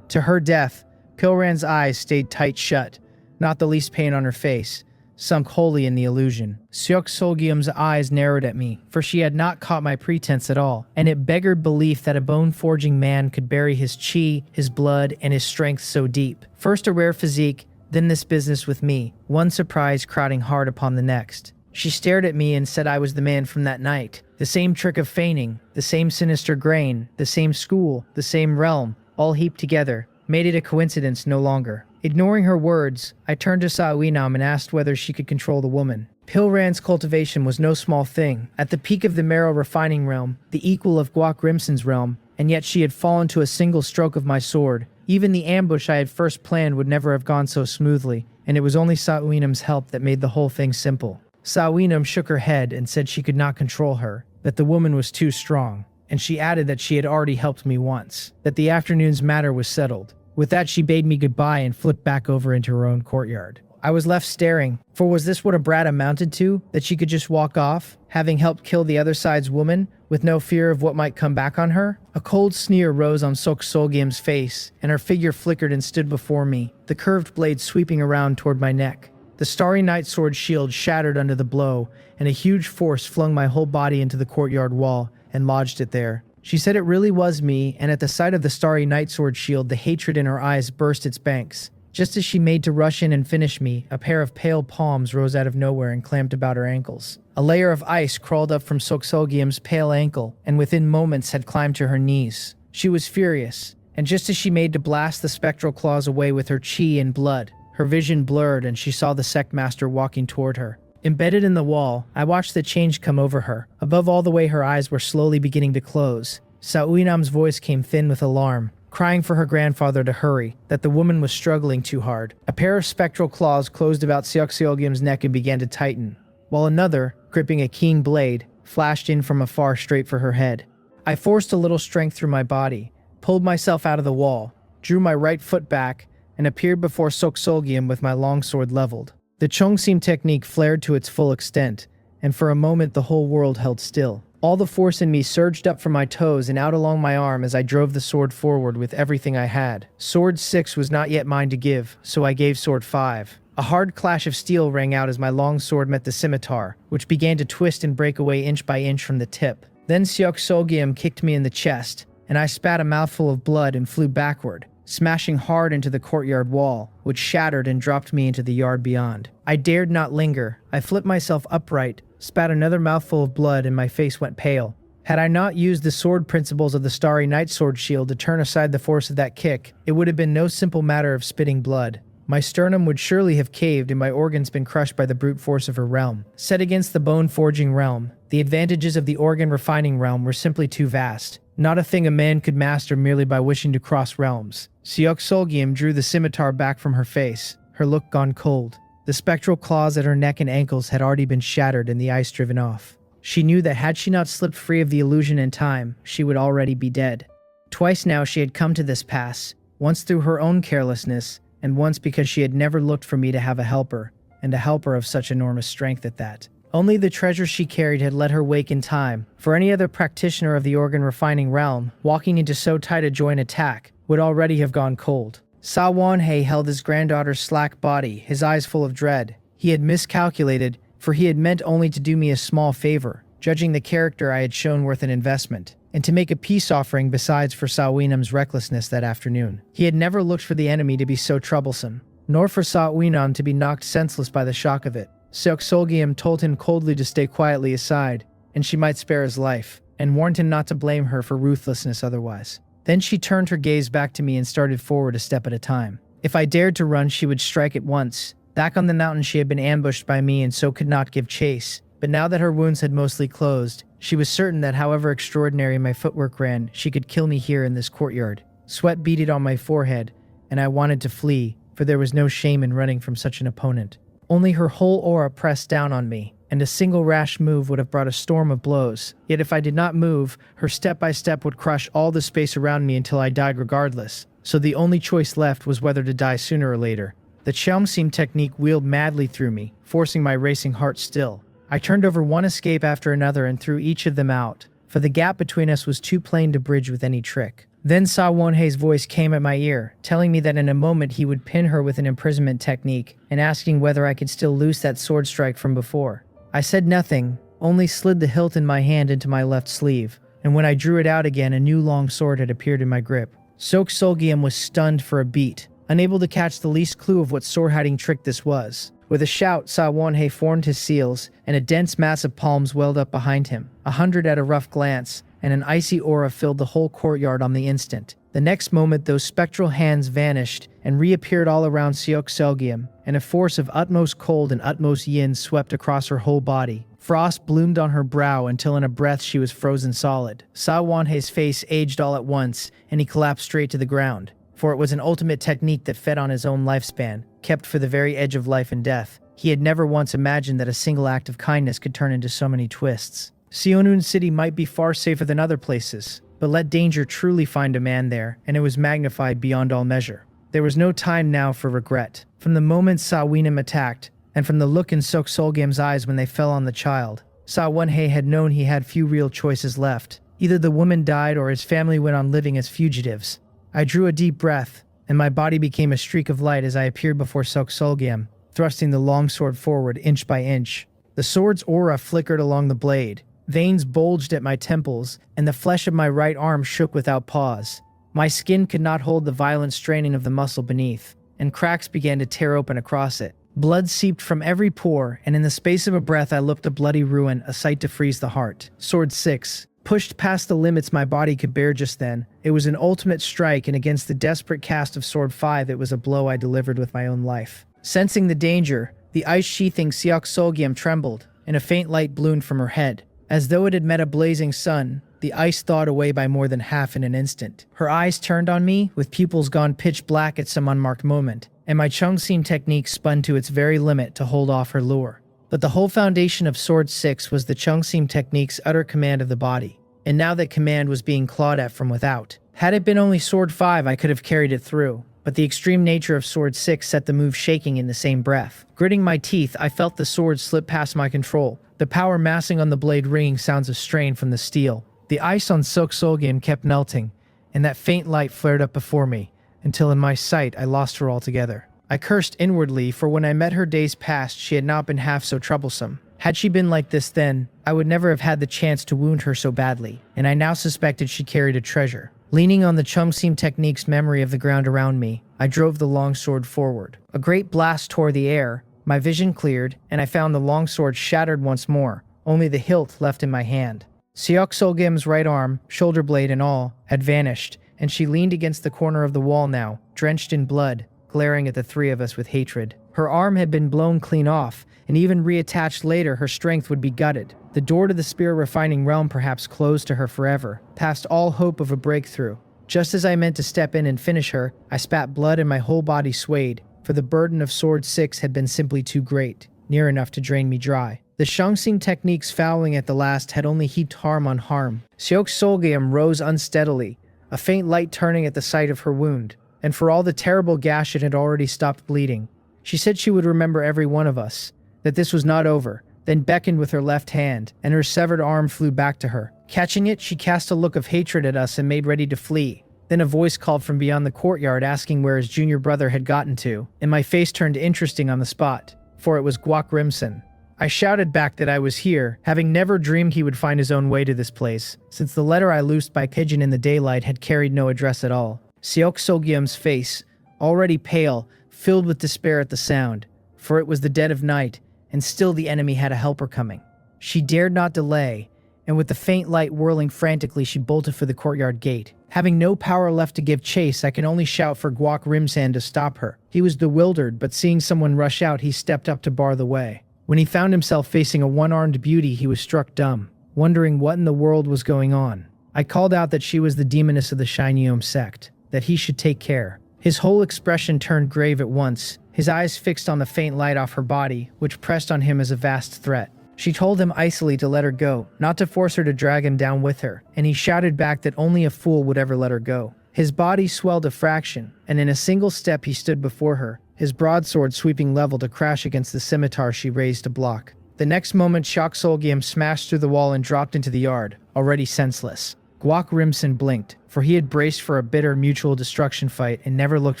To her death, Pil-ran's eyes stayed tight shut, not the least pain on her face, sunk wholly in the illusion. Seoksolgium's eyes narrowed at me, for she had not caught my pretense at all, and it beggared belief that a bone-forging man could bury his chi, his blood, and his strength so deep. First a rare physique, then this business with me, one surprise crowding hard upon the next. She stared at me and said I was the man from that night. The same trick of feigning, the same sinister grain, the same school, the same realm, all heaped together, made it a coincidence no longer. Ignoring her words, I turned to Sawinam and asked whether she could control the woman. Pil-ran's cultivation was no small thing, at the peak of the marrow refining realm, the equal of Guak Rimson's realm, and yet she had fallen to a single stroke of my sword. Even the ambush I had first planned would never have gone so smoothly, and it was only Sawinam's help that made the whole thing simple. Sawinam shook her head and said she could not control her, that the woman was too strong, and she added that she had already helped me once, that the afternoon's matter was settled. With that, she bade me goodbye and flipped back over into her own courtyard. I was left staring, for was this what a brat amounted to, that she could just walk off, having helped kill the other side's woman, with no fear of what might come back on her? A cold sneer rose on Seoksolgium's face, and her figure flickered and stood before me, the curved blade sweeping around toward my neck. The starry night sword shield shattered under the blow, and a huge force flung my whole body into the courtyard wall and lodged it there. She said it really was me, and at the sight of the starry night sword shield, the hatred in her eyes burst its banks. Just as she made to rush in and finish me, a pair of pale palms rose out of nowhere and clamped about her ankles. A layer of ice crawled up from Seoksolgium's pale ankle, and within moments had climbed to her knees. She was furious, and just as she made to blast the spectral claws away with her chi and blood, her vision blurred and she saw the sectmaster walking toward her. Embedded in the wall, I watched the change come over her, above all the way her eyes were slowly beginning to close. Sawinam's voice came thin with alarm, crying for her grandfather to hurry, that the woman was struggling too hard. A pair of spectral claws closed about Seoksolgium's neck and began to tighten, while another, gripping a keen blade, flashed in from afar straight for her head. I forced a little strength through my body, pulled myself out of the wall, drew my right foot back, and appeared before Seoksolgium with my longsword leveled. The Chongsim technique flared to its full extent, and for a moment the whole world held still. All the force in me surged up from my toes and out along my arm as I drove the sword forward with everything I had. Sword 6 was not yet mine to give, so I gave sword 5. A hard clash of steel rang out as my long sword met the scimitar, which began to twist and break away inch by inch from the tip. Then Seoksolgium kicked me in the chest, and I spat a mouthful of blood and flew backward, smashing hard into the courtyard wall, which shattered and dropped me into the yard beyond. I dared not linger. I flipped myself upright, spat another mouthful of blood, and my face went pale. Had I not used the sword principles of the Starry Night Sword Shield to turn aside the force of that kick, it would have been no simple matter of spitting blood. My sternum would surely have caved and my organs been crushed by the brute force of her realm. Set against the bone-forging realm, the advantages of the organ-refining realm were simply too vast. Not a thing a man could master merely by wishing to cross realms. Seoksolgium drew the scimitar back from her face, her look gone cold. The spectral claws at her neck and ankles had already been shattered and the ice driven off. She knew that had she not slipped free of the illusion in time, she would already be dead. Twice now she had come to this pass, once through her own carelessness, and once because she had never looked for me to have a helper, and a helper of such enormous strength at that. Only the treasure she carried had let her wake in time. For any other practitioner of the organ-refining realm, walking into so tight a joint attack would already have gone cold. Sa Wonhei held his granddaughter's slack body, his eyes full of dread. He had miscalculated, for he had meant only to do me a small favor, judging the character I had shown worth an investment, and to make a peace offering besides for Sawinam's recklessness that afternoon. He had never looked for the enemy to be so troublesome, nor for Sawinam to be knocked senseless by the shock of it. Seoksolgium told him coldly to stay quietly aside, and she might spare his life, and warned him not to blame her for ruthlessness otherwise. Then she turned her gaze back to me and started forward a step at a time. If I dared to run, she would strike at once. Back on the mountain she had been ambushed by me and so could not give chase, but now that her wounds had mostly closed, she was certain that however extraordinary my footwork ran, she could kill me here in this courtyard. Sweat beaded on my forehead, and I wanted to flee, for there was no shame in running from such an opponent. Only her whole aura pressed down on me, and a single rash move would have brought a storm of blows. Yet if I did not move, her step by step would crush all the space around me until I died regardless. So the only choice left was whether to die sooner or later. The Chongsim technique wheeled madly through me, forcing my racing heart still. I turned over one escape after another and threw each of them out, for the gap between us was too plain to bridge with any trick. Then Sa Wonhei's voice came at my ear, telling me that in a moment he would pin her with an imprisonment technique, and asking whether I could still loose that sword strike from before. I said nothing, only slid the hilt in my hand into my left sleeve, and when I drew it out again, a new long sword had appeared in my grip. Seoksolgium was stunned for a beat, unable to catch the least clue of what sword-hiding trick this was. With a shout, Sa Wonhei formed his seals, and a dense mass of palms welled up behind him, 100 at a rough glance, and an icy aura filled the whole courtyard on the instant. The next moment, those spectral hands vanished and reappeared all around Seoksolgium, and a force of utmost cold and utmost yin swept across her whole body. Frost bloomed on her brow until in a breath she was frozen solid. Sa Wonhei's face aged all at once, and he collapsed straight to the ground. For it was an ultimate technique that fed on his own lifespan, kept for the very edge of life and death. He had never once imagined that a single act of kindness could turn into so many twists. Seonun City might be far safer than other places, but let danger truly find a man there, and it was magnified beyond all measure. There was no time now for regret. From the moment Sawinam attacked, and from the look in Seoksolgium's eyes when they fell on the child, Sa Wonhei had known he had few real choices left. Either the woman died or his family went on living as fugitives. I drew a deep breath, and my body became a streak of light as I appeared before Seoksolgium, thrusting the longsword forward inch by inch. The sword's aura flickered along the blade. Veins bulged at my temples, and the flesh of my right arm shook without pause. My skin could not hold the violent straining of the muscle beneath, and cracks began to tear open across it. Blood seeped from every pore, and in the space of a breath I looked a bloody ruin, a sight to freeze the heart. Sword 6. Pushed past the limits my body could bear just then, it was an ultimate strike, and against the desperate cast of Sword 5 it was a blow I delivered with my own life. Sensing the danger, the ice-sheathing Seoksolgium trembled, and a faint light bloomed from her head. As though it had met a blazing sun, the ice thawed away by more than half in an instant. Her eyes turned on me, with pupils gone pitch black at some unmarked moment, and my Chongsim technique spun to its very limit to hold off her lure. But the whole foundation of Sword 6 was the Chungseam technique's utter command of the body, and now that command was being clawed at from without. Had it been only Sword 5, I could have carried it through, but the extreme nature of Sword 6 set the move shaking in the same breath. Gritting my teeth, I felt the sword slip past my control, the power massing on the blade ringing sounds of strain from the steel. The ice on Silk Solgame kept melting, and that faint light flared up before me, until in my sight I lost her altogether. I cursed inwardly, for when I met her days past, she had not been half so troublesome. Had she been like this then, I would never have had the chance to wound her so badly, and I now suspected she carried a treasure. Leaning on the Chungseam technique's memory of the ground around me, I drove the longsword forward. A great blast tore the air, my vision cleared, and I found the longsword shattered once more, only the hilt left in my hand. Seok Solgim's right arm, shoulder blade and all, had vanished, and she leaned against the corner of the wall now, drenched in blood, glaring at the three of us with hatred. Her arm had been blown clean off, and even reattached later her strength would be gutted. The door to the spirit refining realm perhaps closed to her forever, past all hope of a breakthrough. Just as I meant to step in and finish her, I spat blood and my whole body swayed, for the burden of Sword 6 had been simply too great, near enough to drain me dry. The Chungseam technique's fouling at the last had only heaped harm on harm. Seok Solgame rose unsteadily, a faint light turning at the sight of her wound, and for all the terrible gash it had already stopped bleeding. She said she would remember every one of us, that this was not over, then beckoned with her left hand, and her severed arm flew back to her. Catching it, she cast a look of hatred at us and made ready to flee. Then a voice called from beyond the courtyard asking where his junior brother had gotten to, and my face turned interesting on the spot, for it was Guak Rimson. I shouted back that I was here, having never dreamed he would find his own way to this place, since the letter I loosed by pigeon in the daylight had carried no address at all. Seok Solgyam's face, already pale, filled with despair at the sound, for it was the dead of night, and still the enemy had a helper coming. She dared not delay, and with the faint light whirling frantically, she bolted for the courtyard gate. Having no power left to give chase, I could only shout for Guak Rimsan to stop her. He was bewildered, but seeing someone rush out, he stepped up to bar the way. When he found himself facing a one-armed beauty, he was struck dumb, wondering what in the world was going on. I called out that she was the demoness of the Shinyeom sect, that he should take care. His whole expression turned grave at once, his eyes fixed on the faint light off her body, which pressed on him as a vast threat. She told him icily to let her go, not to force her to drag him down with her, and he shouted back that only a fool would ever let her go. His body swelled a fraction, and in a single step he stood before her, his broadsword sweeping level to crash against the scimitar she raised to block. The next moment, Seok Solgame smashed through the wall and dropped into the yard, already senseless. Guak Rimson blinked, for he had braced for a bitter mutual destruction fight and never looked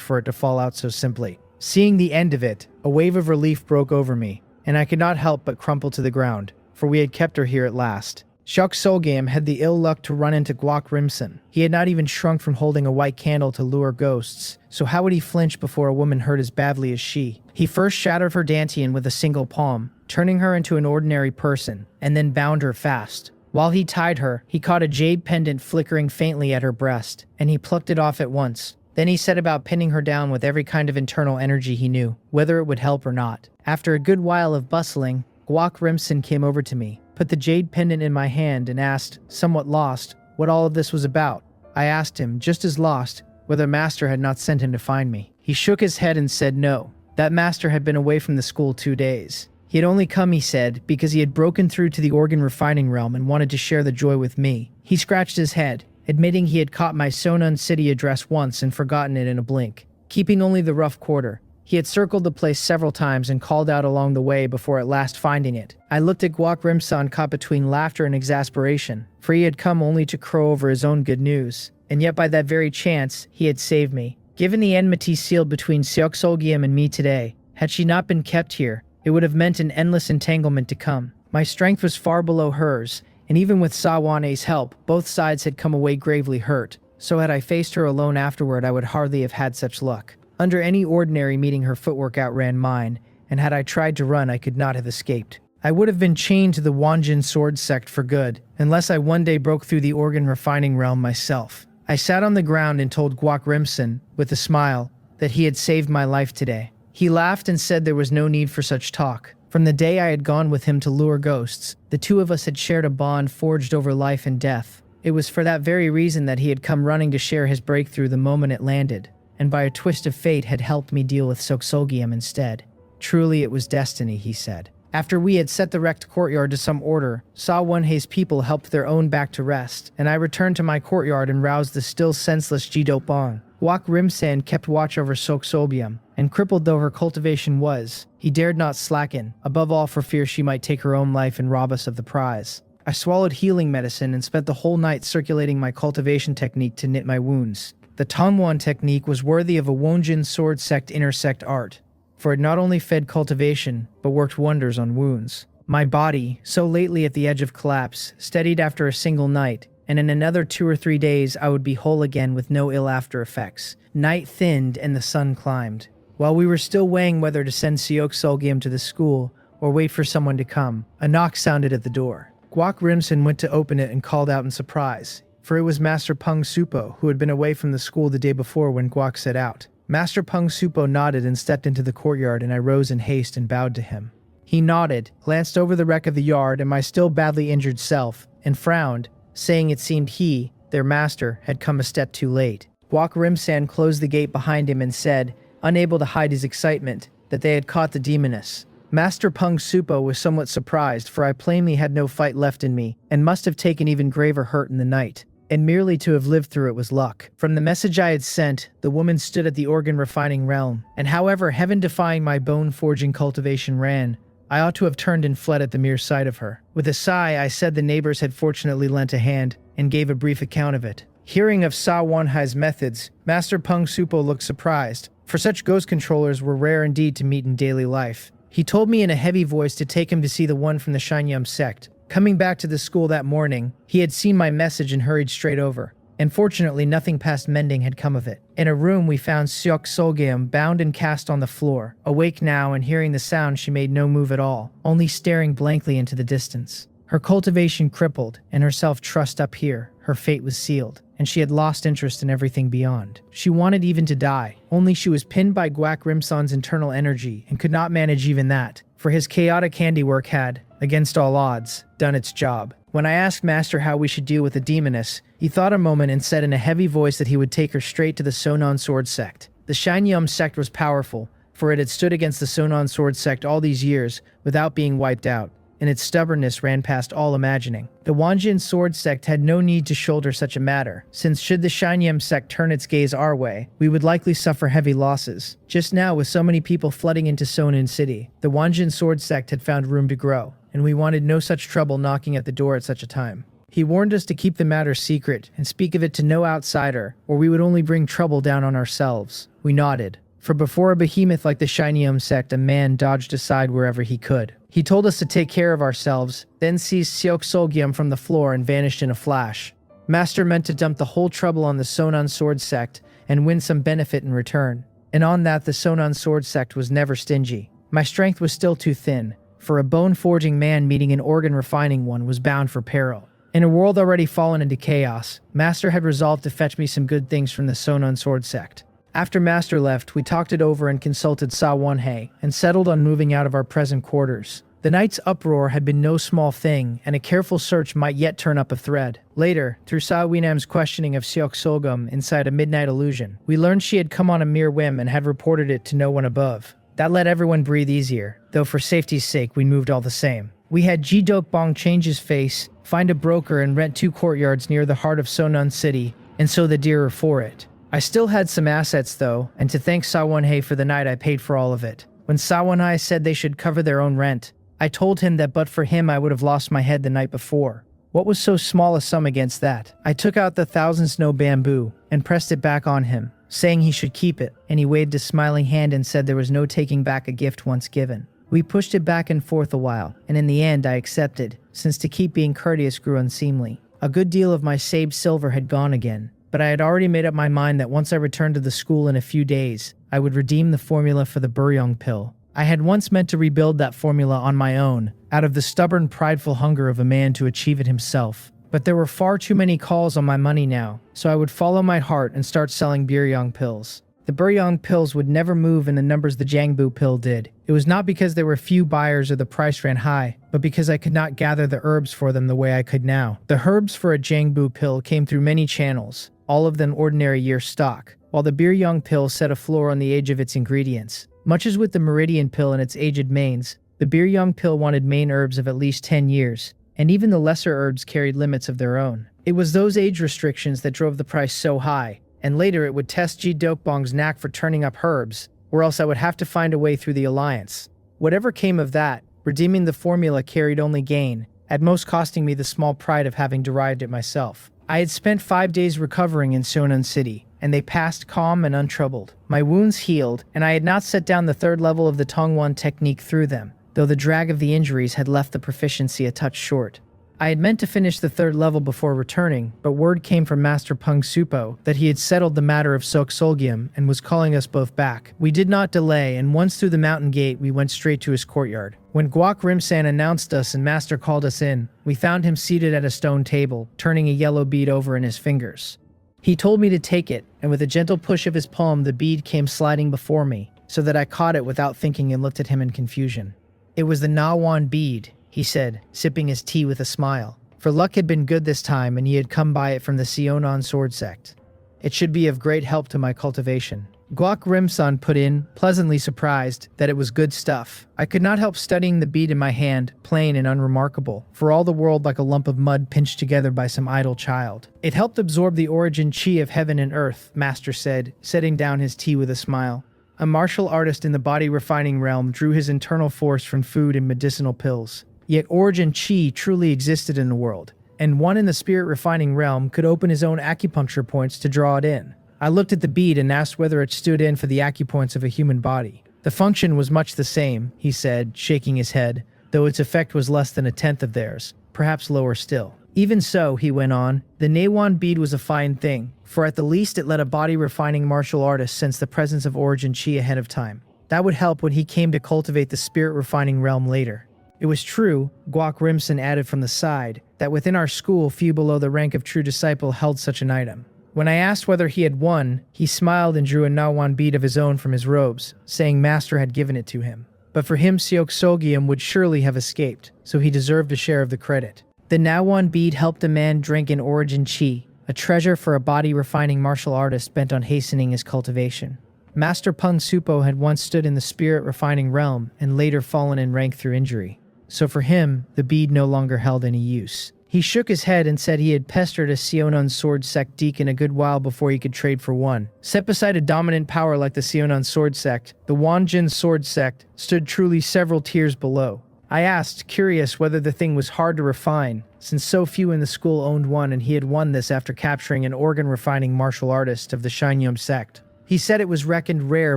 for it to fall out so simply. Seeing the end of it, a wave of relief broke over me, and I could not help but crumple to the ground, for we had kept her here at last. Seok Solgame had the ill luck to run into Guak Rimson. He had not even shrunk from holding a white candle to lure ghosts, so how would he flinch before a woman hurt as badly as she? He first shattered her dantian with a single palm, turning her into an ordinary person, and then bound her fast. While he tied her, he caught a jade pendant flickering faintly at her breast, and he plucked it off at once. Then he set about pinning her down with every kind of internal energy he knew, whether it would help or not. After a good while of bustling, Guak Rimson came over to me, put the jade pendant in my hand, and asked, somewhat lost, what all of this was about. I asked him, just as lost, whether Master had not sent him to find me. He shook his head and said no. That Master had been away from the school 2 days. He had only come, he said, because he had broken through to the organ refining realm and wanted to share the joy with me. He scratched his head, admitting he had caught my Sonun City address once and forgotten it in a blink. Keeping only the rough quarter, he had circled the place several times and called out along the way before at last finding it. I looked at Guak Rimson caught between laughter and exasperation, for he had come only to crow over his own good news, and yet by that very chance, he had saved me. Given the enmity sealed between Seok Solgyam and me today, had she not been kept here, it would have meant an endless entanglement to come. My strength was far below hers, and even with Sawane's help, both sides had come away gravely hurt, so had I faced her alone afterward I would hardly have had such luck. Under any ordinary meeting her footwork outran mine, and had I tried to run I could not have escaped. I would have been chained to the Wanjin sword sect for good, unless I one day broke through the organ refining realm myself. I sat on the ground and told Guak Rimson, with a smile, that he had saved my life today. He laughed and said there was no need for such talk. From the day I had gone with him to lure ghosts, the two of us had shared a bond forged over life and death. It was for that very reason that he had come running to share his breakthrough the moment it landed, and by a twist of fate had helped me deal with Seok Solgyam instead. Truly it was destiny, he said. After we had set the wrecked courtyard to some order, Sa Wonhei's people helped their own back to rest, and I returned to my courtyard and roused the still senseless Jidopong. Guak Rimsan kept watch over Soksobium, and crippled though her cultivation was, he dared not slacken, above all for fear she might take her own life and rob us of the prize. I swallowed healing medicine and spent the whole night circulating my cultivation technique to knit my wounds. The Tonwan technique was worthy of a Wonjin sword sect intersect art, for it not only fed cultivation, but worked wonders on wounds. My body, so lately at the edge of collapse, steadied after a single night, and in another 2 or 3 days I would be whole again with no ill after effects. Night thinned and the sun climbed. While we were still weighing whether to send Siok Solgium to the school or wait for someone to come, a knock sounded at the door. Guak Rimson went to open it and called out in surprise, for it was Master Peng Supo, who had been away from the school the day before when Guak set out. Master Peng Supo nodded and stepped into the courtyard, and I rose in haste and bowed to him. He nodded, glanced over the wreck of the yard and my still badly injured self, and frowned, saying it seemed he, their master, had come a step too late. Guak Rimsan closed the gate behind him and said, unable to hide his excitement, that they had caught the demoness. Master Peng Supo was somewhat surprised, for I plainly had no fight left in me, and must have taken even graver hurt in the night. And merely to have lived through it was luck. From the message I had sent, the woman stood at the organ refining realm, and however heaven-defying my bone-forging cultivation ran, I ought to have turned and fled at the mere sight of her. With a sigh, I said the neighbors had fortunately lent a hand, and gave a brief account of it. Hearing of Sa Wonhai's methods, Master Peng Supo looked surprised, for such ghost controllers were rare indeed to meet in daily life. He told me in a heavy voice to take him to see the one from the Shinyum sect. Coming back to the school that morning, he had seen my message and hurried straight over. And fortunately, nothing past mending had come of it. In a room, we found Siok Solgeum bound and cast on the floor. Awake now and hearing the sound, she made no move at all, only staring blankly into the distance. Her cultivation crippled, and herself trussed up here. Her fate was sealed, and she had lost interest in everything beyond. She wanted even to die, only she was pinned by Guak Rimson's internal energy and could not manage even that, for his chaotic handiwork had, against all odds, done its job. When I asked Master how we should deal with the demoness, he thought a moment and said in a heavy voice that he would take her straight to the Sonon Sword Sect. The Shinyum sect was powerful, for it had stood against the Sonon Sword Sect all these years without being wiped out, and its stubbornness ran past all imagining. The Wanjin Sword Sect had no need to shoulder such a matter, since should the Shinyum sect turn its gaze our way, we would likely suffer heavy losses. Just now, with so many people flooding into Sonon City, the Wanjin Sword Sect had found room to grow, and we wanted no such trouble knocking at the door at such a time. He warned us to keep the matter secret and speak of it to no outsider, or we would only bring trouble down on ourselves. We nodded, for before a behemoth like the Shinyum sect, a man dodged aside wherever he could. He told us to take care of ourselves, then seized Siok Solgium from the floor and vanished in a flash. Master meant to dump the whole trouble on the Sonon Sword Sect and win some benefit in return. And on that, the Sonon Sword Sect was never stingy. My strength was still too thin, for a bone-forging man meeting an organ-refining one was bound for peril. In a world already fallen into chaos, Master had resolved to fetch me some good things from the Sonon Sword Sect. After Master left, we talked it over and consulted Sa Wonhei, and settled on moving out of our present quarters. The night's uproar had been no small thing, and a careful search might yet turn up a thread. Later, through Sa Winam's questioning of Siok Solgum inside a midnight illusion, we learned she had come on a mere whim and had reported it to no one above. That let everyone breathe easier, though for safety's sake we moved all the same. We had Ji-Dok Bong change his face, find a broker and rent 2 courtyards near the heart of Sonon City, and so the dearer for it. I still had some assets though, and to thank Sa Wonhei for the night I paid for all of it. When Sa Wonhei said they should cover their own rent, I told him that but for him I would have lost my head the night before. What was so small a sum against that? I took out the 1,000 snow bamboo and pressed it back on him, saying he should keep it, and he waved a smiling hand and said there was no taking back a gift once given. We pushed it back and forth a while, and in the end I accepted, since to keep being courteous grew unseemly. A good deal of my saved silver had gone again, but I had already made up my mind that once I returned to the school in a few days, I would redeem the formula for the Buryong pill. I had once meant to rebuild that formula on my own, out of the stubborn, prideful hunger of a man to achieve it himself. But there were far too many calls on my money now, so I would follow my heart and start selling Buryong pills. The Buryong pills would never move in the numbers the Jangbu pill did. It was not because there were few buyers or the price ran high, but because I could not gather the herbs for them the way I could now. The herbs for a Jangbu pill came through many channels, all of them ordinary year stock, while the Buryong pill set a floor on the age of its ingredients. Much as with the Meridian pill and its aged mains, The biryong pill wanted main herbs of at least 10 years, and even the lesser herbs carried limits of their own. It was those age restrictions that drove the price so high, and later it would test Ji Dokbong's knack for turning up herbs, or else I would have to find a way through the alliance. Whatever came of that, redeeming the formula carried only gain, at most costing me the small pride of having derived it myself. I had spent 5 days recovering in Seonan City, and they passed calm and untroubled. My wounds healed, and I had not set down the 3rd level of the Tongwon technique through them, though the drag of the injuries had left the proficiency a touch short. I had meant to finish the 3rd level before returning, but word came from Master Pung Supo that he had settled the matter of Sok Solgium and was calling us both back. We did not delay, and once through the mountain gate we went straight to his courtyard. When Guak Rimsan announced us and Master called us in, we found him seated at a stone table, turning a yellow bead over in his fingers. He told me to take it, and with a gentle push of his palm the bead came sliding before me, so that I caught it without thinking and looked at him in confusion. It was the Nawon bead, he said, sipping his tea with a smile. For luck had been good this time, and he had come by it from the Seonan sword sect. It should be of great help to my cultivation. Guak Rimsan put in, pleasantly surprised that it was good stuff. I could not help studying the bead in my hand, plain and unremarkable, for all the world like a lump of mud pinched together by some idle child. It helped absorb the origin chi of heaven and earth, Master said, setting down his tea with a smile. A martial artist in the body refining realm drew his internal force from food and medicinal pills. Yet origin chi truly existed in the world, and one in the spirit refining realm could open his own acupuncture points to draw it in. I looked at the bead and asked whether it stood in for the acupoints of a human body. The function was much the same, he said, shaking his head, though its effect was less than 1/10 of theirs, perhaps lower still. Even so, he went on, the Nawon bead was a fine thing, for at the least it let a body-refining martial artist sense the presence of origin chi ahead of time. That would help when he came to cultivate the spirit-refining realm later. It was true, Guak Rimson added from the side, that within our school few below the rank of true disciple held such an item. When I asked whether he had won, he smiled and drew a Nawon bead of his own from his robes, saying Master had given it to him. But for him Seok Solgium would surely have escaped, so he deserved a share of the credit. The Nawon bead helped a man drink in origin chi, a treasure for a body-refining martial artist bent on hastening his cultivation. Master Pung Supo had once stood in the spirit-refining realm and later fallen in rank through injury. So for him, the bead no longer held any use. He shook his head and said he had pestered a Seonan sword sect deacon a good while before he could trade for one. Set beside a dominant power like the Seonan sword sect, the Wanjin sword sect stood truly several tiers below. I asked, curious whether the thing was hard to refine, since so few in the school owned one and he had won this after capturing an organ-refining martial artist of the Shinyum sect. He said it was reckoned rare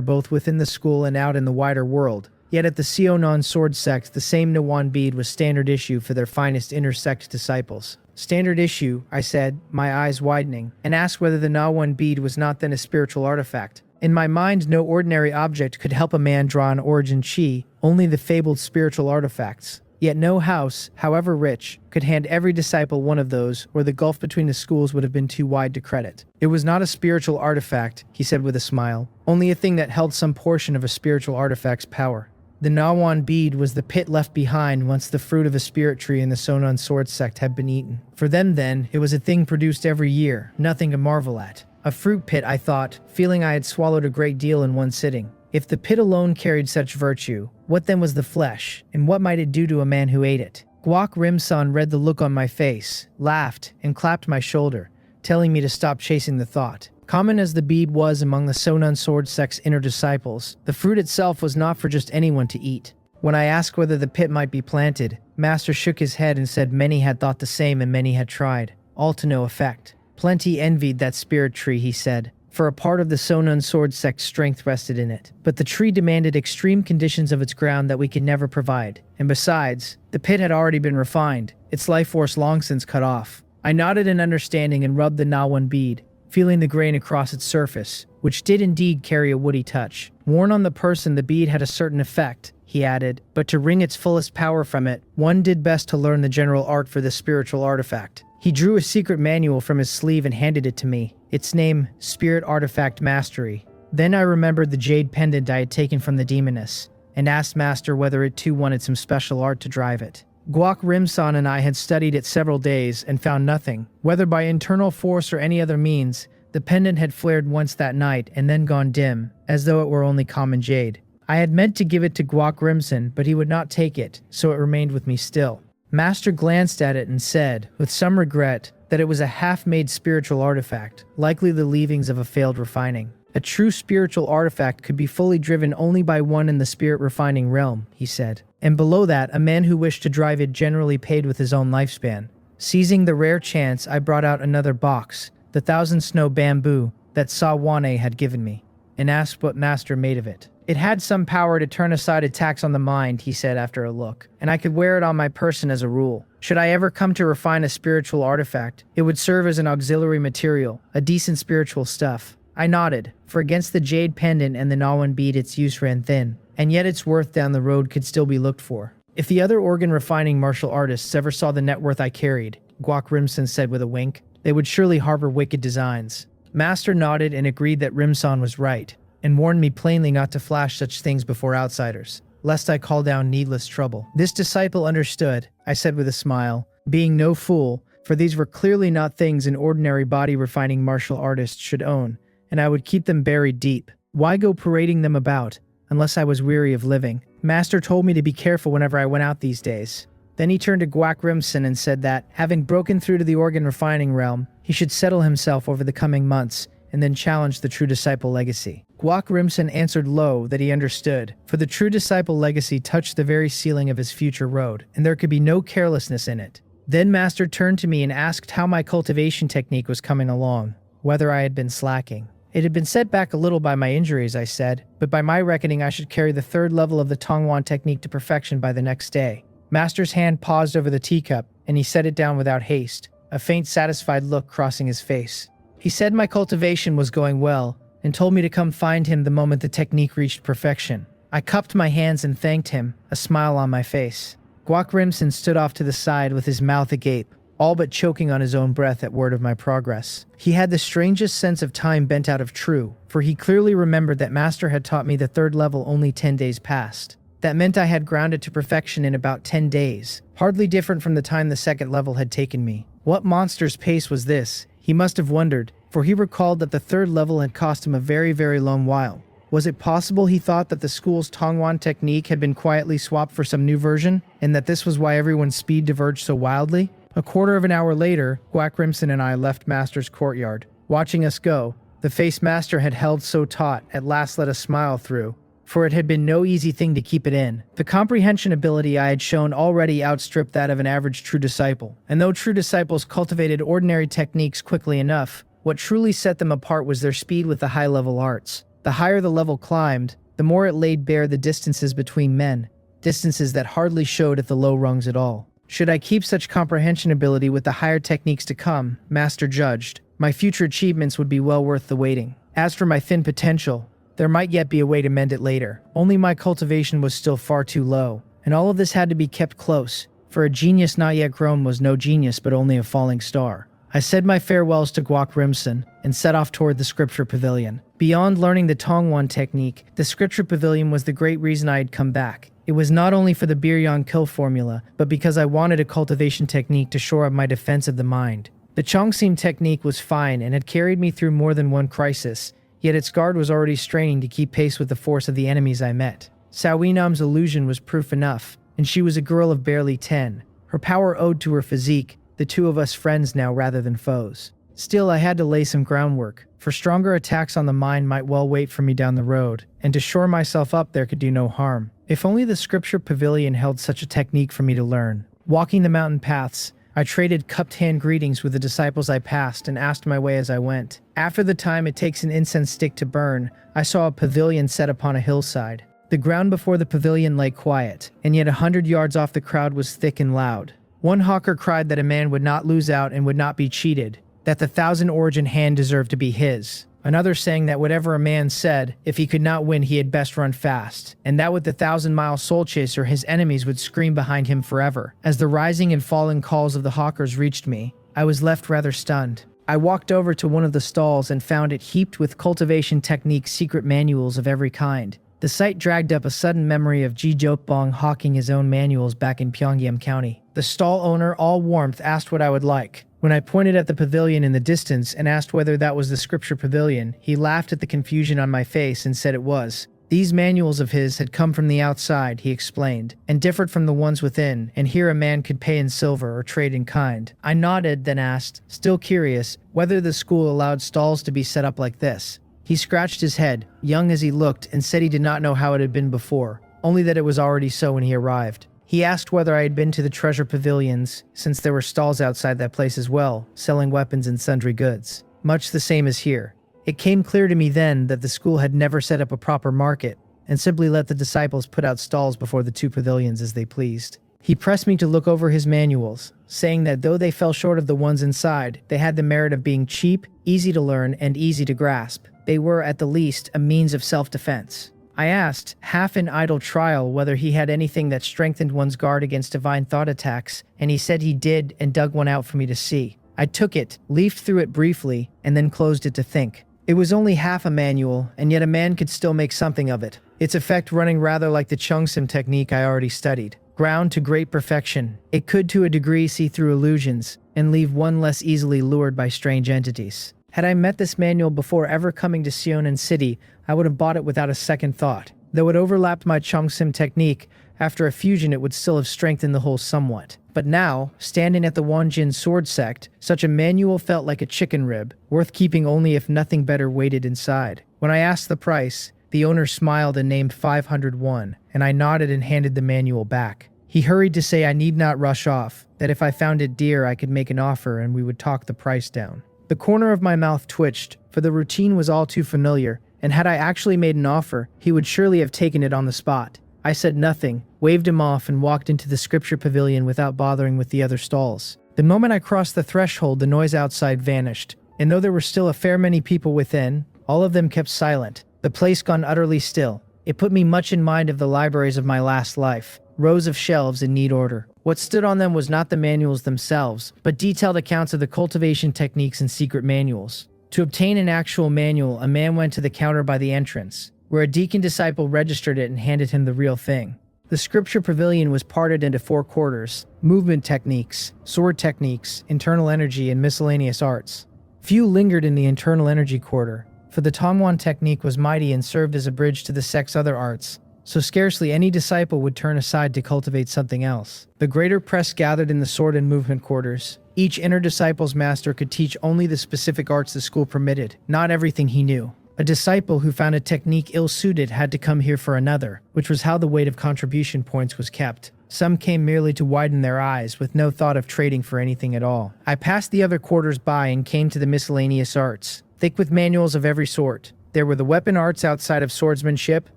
both within the school and out in the wider world. Yet at the Seonan sword sect, the same Nawon bead was standard issue for their finest inter-sect disciples. Standard issue, I said, my eyes widening, and asked whether the Nawon bead was not then a spiritual artifact. In my mind, no ordinary object could help a man draw an origin chi, only the fabled spiritual artifacts. Yet no house, however rich, could hand every disciple one of those, or the gulf between the schools would have been too wide to credit. It was not a spiritual artifact, he said with a smile, only a thing that held some portion of a spiritual artifact's power. The Nawon bead was the pit left behind once the fruit of a spirit tree in the Seonan sword sect had been eaten. For them then, it was a thing produced every year, nothing to marvel at. A fruit pit, I thought, feeling I had swallowed a great deal in one sitting. If the pit alone carried such virtue, what then was the flesh, and what might it do to a man who ate it? Guak Rimsan read the look on my face, laughed, and clapped my shoulder, telling me to stop chasing the thought. Common as the bead was among the Seonan sword sect's inner disciples, the fruit itself was not for just anyone to eat. When I asked whether the pit might be planted, Master shook his head and said many had thought the same and many had tried, all to no effect. Plenty envied that spirit tree, he said, for a part of the Seonan sword sect's strength rested in it. But the tree demanded extreme conditions of its ground that we could never provide. And besides, the pit had already been refined, its life force long since cut off. I nodded in understanding and rubbed the Nawon bead, feeling the grain across its surface, which did indeed carry a woody touch. Worn on the person, the bead had a certain effect, he added, but to wring its fullest power from it, one did best to learn the general art for this spiritual artifact. He drew a secret manual from his sleeve and handed it to me, its name, Spirit Artifact Mastery. Then I remembered the jade pendant I had taken from the demoness, and asked Master whether it too wanted some special art to drive it. Guak Rimsan and I had studied it several days and found nothing. Whether by internal force or any other means, the pendant had flared once that night and then gone dim, as though it were only common jade. I had meant to give it to Guak Rimson, but he would not take it, so it remained with me still. Master glanced at it and said, with some regret, that it was a half-made spiritual artifact, likely the leavings of a failed refining. A true spiritual artifact could be fully driven only by one in the spirit refining realm, he said. And below that, a man who wished to drive it generally paid with his own lifespan. Seizing the rare chance, I brought out another box, the 1,000 snow bamboo that Sawane had given me, and asked what Master made of it. It had some power to turn aside attacks on the mind, he said after a look, and I could wear it on my person as a rule. Should I ever come to refine a spiritual artifact, it would serve as an auxiliary material, a decent spiritual stuff. I nodded, for against the jade pendant and the Nawan bead its use ran thin, and yet its worth down the road could still be looked for. If the other organ-refining martial artists ever saw the net worth I carried, Guak Rimson said with a wink, they would surely harbor wicked designs. Master nodded and agreed that Rimson was right, and warned me plainly not to flash such things before outsiders, lest I call down needless trouble. This disciple understood, I said with a smile, being no fool, for these were clearly not things an ordinary body-refining martial artist should own, and I would keep them buried deep. Why go parading them about, unless I was weary of living? Master told me to be careful whenever I went out these days. Then he turned to Guak Rimson and said that, having broken through to the organ refining realm, he should settle himself over the coming months, and then challenge the true disciple legacy. Guak Rimson answered low that he understood, for the true disciple legacy touched the very ceiling of his future road, and there could be no carelessness in it. Then Master turned to me and asked how my cultivation technique was coming along, whether I had been slacking. It had been set back a little by my injuries, I said, but by my reckoning I should carry the 3rd level of the Tongwan technique to perfection by the next day. Master's hand paused over the teacup, and he set it down without haste, a faint satisfied look crossing his face. He said my cultivation was going well, and told me to come find him the moment the technique reached perfection. I cupped my hands and thanked him, a smile on my face. Guak Rimson stood off to the side with his mouth agape, all but choking on his own breath at word of my progress. He had the strangest sense of time bent out of true, for he clearly remembered that Master had taught me the 3rd level only 10 days past. That meant I had grounded to perfection in about 10 days, hardly different from the time the 2nd level had taken me. What monster's pace was this? He must have wondered, for he recalled that the 3rd level had cost him a very, very long while. Was it possible he thought that the school's Tongwan technique had been quietly swapped for some new version, and that this was why everyone's speed diverged so wildly? A quarter of an hour later, Guak Rimson and I left Master's courtyard. Watching us go, the face Master had held so taut at last let a smile through, for it had been no easy thing to keep it in. The comprehension ability I had shown already outstripped that of an average true disciple, and though true disciples cultivated ordinary techniques quickly enough, what truly set them apart was their speed with the high-level arts. The higher the level climbed, the more it laid bare the distances between men, distances that hardly showed at the low rungs at all. Should I keep such comprehension ability with the higher techniques to come, Master judged, my future achievements would be well worth the waiting. As for my thin potential, there might yet be a way to mend it later. Only my cultivation was still far too low, and all of this had to be kept close, for a genius not yet grown was no genius but only a falling star. I said my farewells to Guak Rimson and set off toward the Scripture Pavilion. Beyond learning the Tongwan technique, the Scripture Pavilion was the great reason I had come back. It was not only for the Biryan kill formula, but because I wanted a cultivation technique to shore up my defense of the mind. The Chongsim technique was fine and had carried me through more than one crisis, yet its guard was already straining to keep pace with the force of the enemies I met. Sawinam's illusion was proof enough, and she was a girl of barely 10. Her power owed to her physique, the two of us friends now rather than foes. Still, I had to lay some groundwork, for stronger attacks on the mind might well wait for me down the road, and to shore myself up there could do no harm. If only the Scripture Pavilion held such a technique for me to learn. Walking the mountain paths, I traded cupped hand greetings with the disciples I passed and asked my way as I went. After the time it takes an incense stick to burn, I saw a pavilion set upon a hillside. The ground before the pavilion lay quiet, and yet 100 yards off the crowd was thick and loud. One hawker cried that a man would not lose out and would not be cheated, that the 1,000 origin hand deserved to be his. Another saying that whatever a man said, if he could not win, he had best run fast, and that with the 1,000-mile soul chaser, his enemies would scream behind him forever. As the rising and falling calls of the hawkers reached me, I was left rather stunned. I walked over to one of the stalls and found it heaped with cultivation technique secret manuals of every kind. The sight dragged up a sudden memory of Ji Jokbong hawking his own manuals back in Pyongyang County. The stall owner, all warmth, asked what I would like. When I pointed at the pavilion in the distance and asked whether that was the Scripture Pavilion, he laughed at the confusion on my face and said it was. These manuals of his had come from the outside, he explained, and differed from the ones within, and here a man could pay in silver or trade in kind. I nodded, then asked, still curious, whether the school allowed stalls to be set up like this. He scratched his head, young as he looked, and said he did not know how it had been before, only that it was already so when he arrived. He asked whether I had been to the treasure pavilions, since there were stalls outside that place as well, selling weapons and sundry goods. Much the same as here. It came clear to me then that the school had never set up a proper market, and simply let the disciples put out stalls before the two pavilions as they pleased. He pressed me to look over his manuals, saying that though they fell short of the ones inside, they had the merit of being cheap, easy to learn, and easy to grasp. They were, at the least, a means of self-defense. I asked, half in idle trial, whether he had anything that strengthened one's guard against divine thought attacks, and he said he did and dug one out for me to see. I took it, leafed through it briefly, and then closed it to think. It was only half a manual, and yet a man could still make something of it, its effect running rather like the Chungsim technique I already studied. Ground to great perfection, it could to a degree see through illusions, and leave one less easily lured by strange entities. Had I met this manual before ever coming to Seonan City, I would have bought it without a second thought. Though it overlapped my Chungsim technique, after a fusion it would still have strengthened the whole somewhat. But now, standing at the Wanjin sword sect, such a manual felt like a chicken rib, worth keeping only if nothing better waited inside. When I asked the price, the owner smiled and named 501, and I nodded and handed the manual back. He hurried to say I need not rush off, that if I found it dear I could make an offer and we would talk the price down. The corner of my mouth twitched, for the routine was all too familiar, and had I actually made an offer, he would surely have taken it on the spot. I said nothing, waved him off, and walked into the scripture pavilion without bothering with the other stalls. The moment I crossed the threshold, the noise outside vanished, and though there were still a fair many people within, all of them kept silent, the place gone utterly still. It put me much in mind of the libraries of my last life, rows of shelves in neat order. What stood on them was not the manuals themselves, but detailed accounts of the cultivation techniques and secret manuals. To obtain an actual manual, a man went to the counter by the entrance, where a deacon disciple registered it and handed him the real thing. The scripture pavilion was parted into 4 quarters: movement techniques, sword techniques, internal energy, and miscellaneous arts. Few lingered in the internal energy quarter, for the Tongwan technique was mighty and served as a bridge to the sect's other arts, so scarcely any disciple would turn aside to cultivate something else. The greater press gathered in the sword and movement quarters. Each inner disciple's master could teach only the specific arts the school permitted, not everything he knew. A disciple who found a technique ill-suited had to come here for another, which was how the weight of contribution points was kept. Some came merely to widen their eyes, with no thought of trading for anything at all. I passed the other quarters by and came to the miscellaneous arts, thick with manuals of every sort. There were the weapon arts outside of swordsmanship,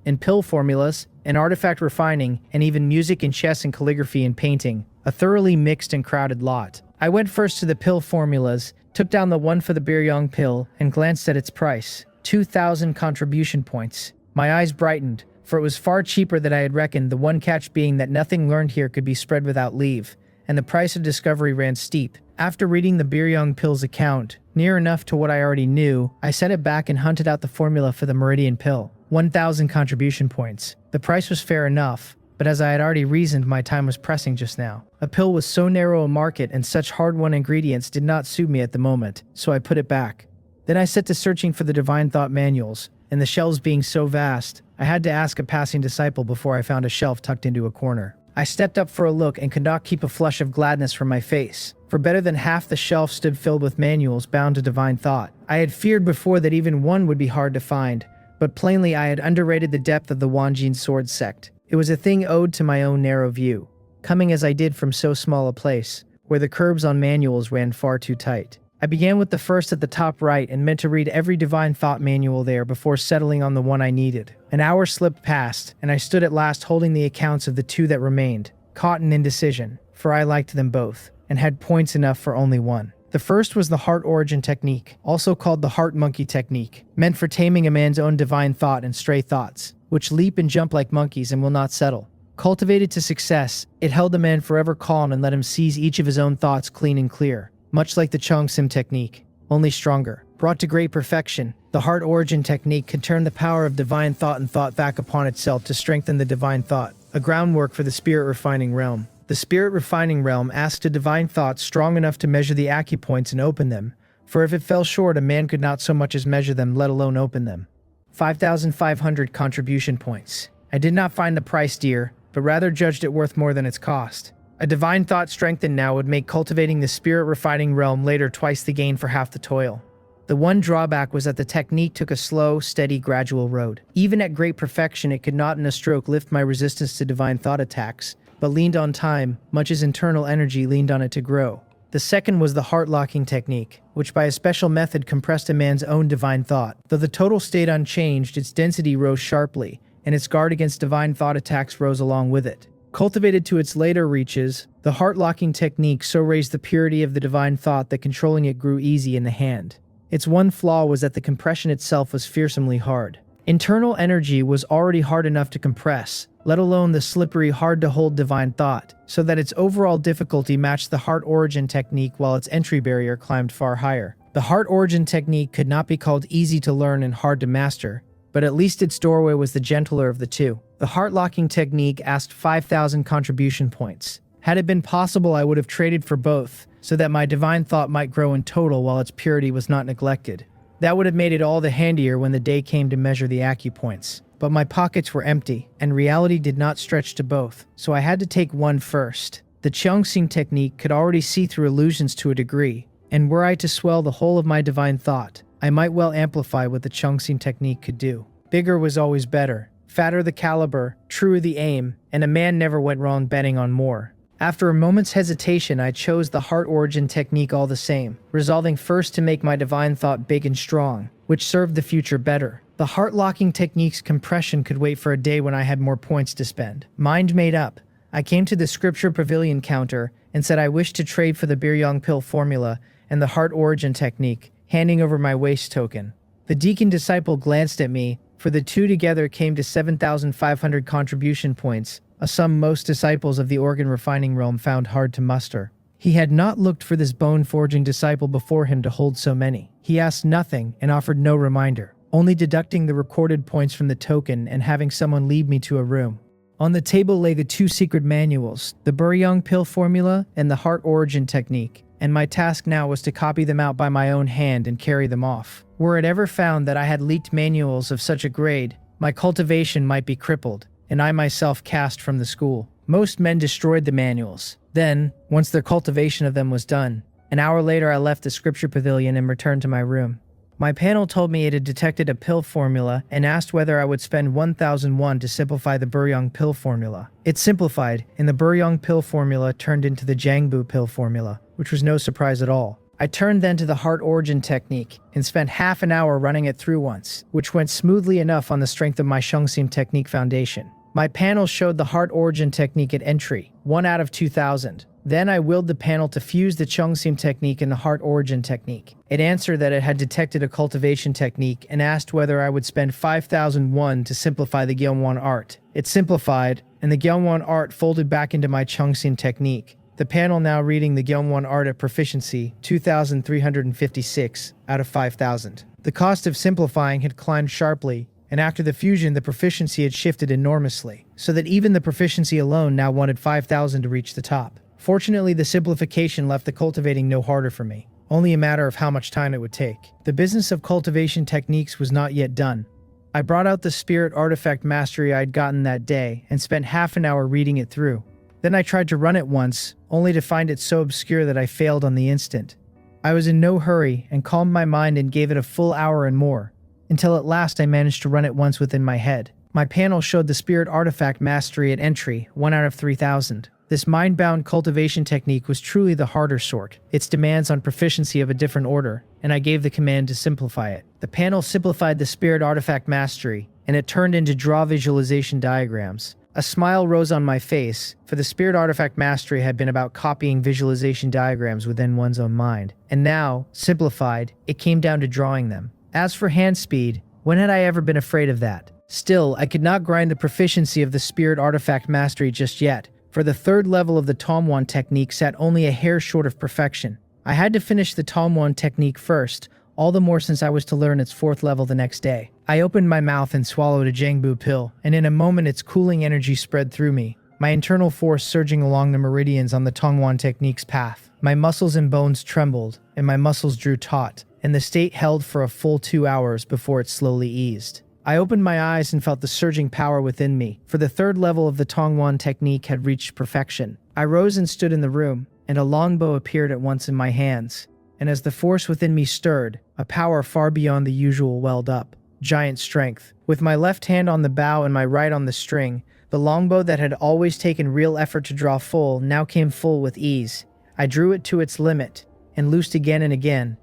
and pill formulas, and artifact refining, and even music and chess and calligraphy and painting. A thoroughly mixed and crowded lot. I went first to the pill formulas, took down the one for the Biryong pill, and glanced at its price. 2,000 contribution points. My eyes brightened, for it was far cheaper than I had reckoned, the one catch being that nothing learned here could be spread without leave, and the price of discovery ran steep. After reading the Biryong pill's account, near enough to what I already knew, I sent it back and hunted out the formula for the Meridian pill. 1,000 contribution points. The price was fair enough, but as I had already reasoned, my time was pressing just now. A pill with so narrow a market and such hard-won ingredients did not suit me at the moment, so I put it back. Then I set to searching for the Divine Thought manuals, and the shelves being so vast, I had to ask a passing disciple before I found a shelf tucked into a corner. I stepped up for a look and could not keep a flush of gladness from my face, for better than half the shelf stood filled with manuals bound to Divine Thought. I had feared before that even one would be hard to find, but plainly I had underrated the depth of the Wanjin sword sect. It was a thing owed to my own narrow view, coming as I did from so small a place, where the curbs on manuals ran far too tight. I began with the first at the top right and meant to read every Divine Thought manual there before settling on the one I needed. An hour slipped past, and I stood at last holding the accounts of the 2 that remained, caught in indecision, for I liked them both, and had points enough for only one. The first was the Heart Origin Technique, also called the Heart Monkey Technique, meant for taming a man's own divine thought and stray thoughts, which leap and jump like monkeys and will not settle. Cultivated to success, it held the man forever calm and let him seize each of his own thoughts clean and clear, much like the Chongsim technique, only stronger. Brought to great perfection, the Heart Origin Technique could turn the power of divine thought and thought back upon itself to strengthen the divine thought, a groundwork for the spirit refining realm. The spirit refining realm asked a divine thought strong enough to measure the acupoints and open them, for if it fell short, a man could not so much as measure them, let alone open them. 5,500 contribution points. I did not find the price dear, but rather judged it worth more than its cost. A divine thought strengthened now would make cultivating the spirit refining realm later twice the gain for half the toil. The one drawback was that the technique took a slow, steady, gradual road. Even at great perfection, it could not in a stroke lift my resistance to divine thought attacks, but leaned on time, much as internal energy leaned on it to grow. The second was the heart-locking technique, which by a special method compressed a man's own divine thought. Though the total stayed unchanged, its density rose sharply, and its guard against divine thought attacks rose along with it. Cultivated to its later reaches, the heart-locking technique so raised the purity of the divine thought that controlling it grew easy in the hand. Its one flaw was that the compression itself was fearsomely hard. Internal energy was already hard enough to compress, let alone the slippery, hard-to-hold divine thought, so that its overall difficulty matched the heart origin technique while its entry barrier climbed far higher. The heart origin technique could not be called easy to learn and hard to master, but at least its doorway was the gentler of the two. The heart-locking technique asked 5,000 contribution points. Had it been possible, I would have traded for both, so that my divine thought might grow in total while its purity was not neglected. That would have made it all the handier when the day came to measure the acupoints. But my pockets were empty, and reality did not stretch to both, so I had to take one first. The Cheongxing technique could already see through illusions to a degree, and were I to swell the whole of my divine thought, I might well amplify what the Cheongxing technique could do. Bigger was always better, fatter the caliber, truer the aim, and a man never went wrong betting on more. After a moment's hesitation, I chose the heart origin technique all the same, resolving first to make my divine thought big and strong, which served the future better. The heart-locking technique's compression could wait for a day when I had more points to spend. Mind made up, I came to the scripture pavilion counter and said I wished to trade for the Biryong pill formula and the heart origin technique, handing over my waste token. The deacon disciple glanced at me, for the two together came to 7,500 contribution points, a sum most disciples of the organ refining realm found hard to muster. He had not looked for this bone-forging disciple before him to hold so many. He asked nothing and offered no reminder, only deducting the recorded points from the token and having someone lead me to a room. On the table lay the two secret manuals, the Biryong pill formula and the heart origin technique, and my task now was to copy them out by my own hand and carry them off. Were it ever found that I had leaked manuals of such a grade, my cultivation might be crippled, and I myself cast from the school. Most men destroyed the manuals. Then, once their cultivation of them was done, an hour later I left the scripture pavilion and returned to my room. My panel told me it had detected a pill formula and asked whether I would spend 1,001 to simplify the Biryong pill formula. It simplified, and the Biryong pill formula turned into the Jangbu pill formula, which was no surprise at all. I turned then to the heart origin technique and spent half an hour running it through once, which went smoothly enough on the strength of my Cheongxing technique foundation. My panel showed the heart origin technique at entry, 1 out of 2,000. Then I willed the panel to fuse the Cheongxing technique and the heart origin technique. It answered that it had detected a cultivation technique and asked whether I would spend 5,001 to simplify the Gyeongwon art. It simplified, and the Gyeongwon art folded back into my Cheongxing technique. The panel now reading the Gyeongwon art at proficiency, 2,356 out of 5,000. The cost of simplifying had climbed sharply, and after the fusion the proficiency had shifted enormously, so that even the proficiency alone now wanted 5,000 to reach the top. Fortunately, the simplification left the cultivating no harder for me, only a matter of how much time it would take. The business of cultivation techniques was not yet done. I brought out the spirit artifact mastery I'd gotten that day and spent half an hour reading it through. Then I tried to run it once, only to find it so obscure that I failed on the instant. I was in no hurry and calmed my mind and gave it a full hour and more, until at last I managed to run it once within my head. My panel showed the spirit artifact mastery at entry, 1 out of 3,000. This mind-bound cultivation technique was truly the harder sort, its demands on proficiency of a different order, and I gave the command to simplify it. The panel simplified the spirit artifact mastery, and it turned into draw visualization diagrams. A smile rose on my face, for the spirit artifact mastery had been about copying visualization diagrams within one's own mind, and now, simplified, it came down to drawing them. As for hand speed, when had I ever been afraid of that? Still, I could not grind the proficiency of the spirit artifact mastery just yet, for the third level of the Tomwon technique sat only a hair short of perfection. I had to finish the Tomwon technique first, all the more since I was to learn its fourth level the next day. I opened my mouth and swallowed a Jangbu pill, and in a moment its cooling energy spread through me, my internal force surging along the meridians on the Tongwon technique's path. My muscles and bones trembled, and my muscles drew taut, and the state held for a full 2 hours before it slowly eased. I opened my eyes and felt the surging power within me, for the third level of the Tongwan technique had reached perfection. I rose and stood in the room, and a longbow appeared at once in my hands. And as the force within me stirred, a power far beyond the usual welled up. Giant strength. With my left hand on the bow and my right on the string, the longbow that had always taken real effort to draw full now came full with ease. I drew it to its limit, and loosed again and again.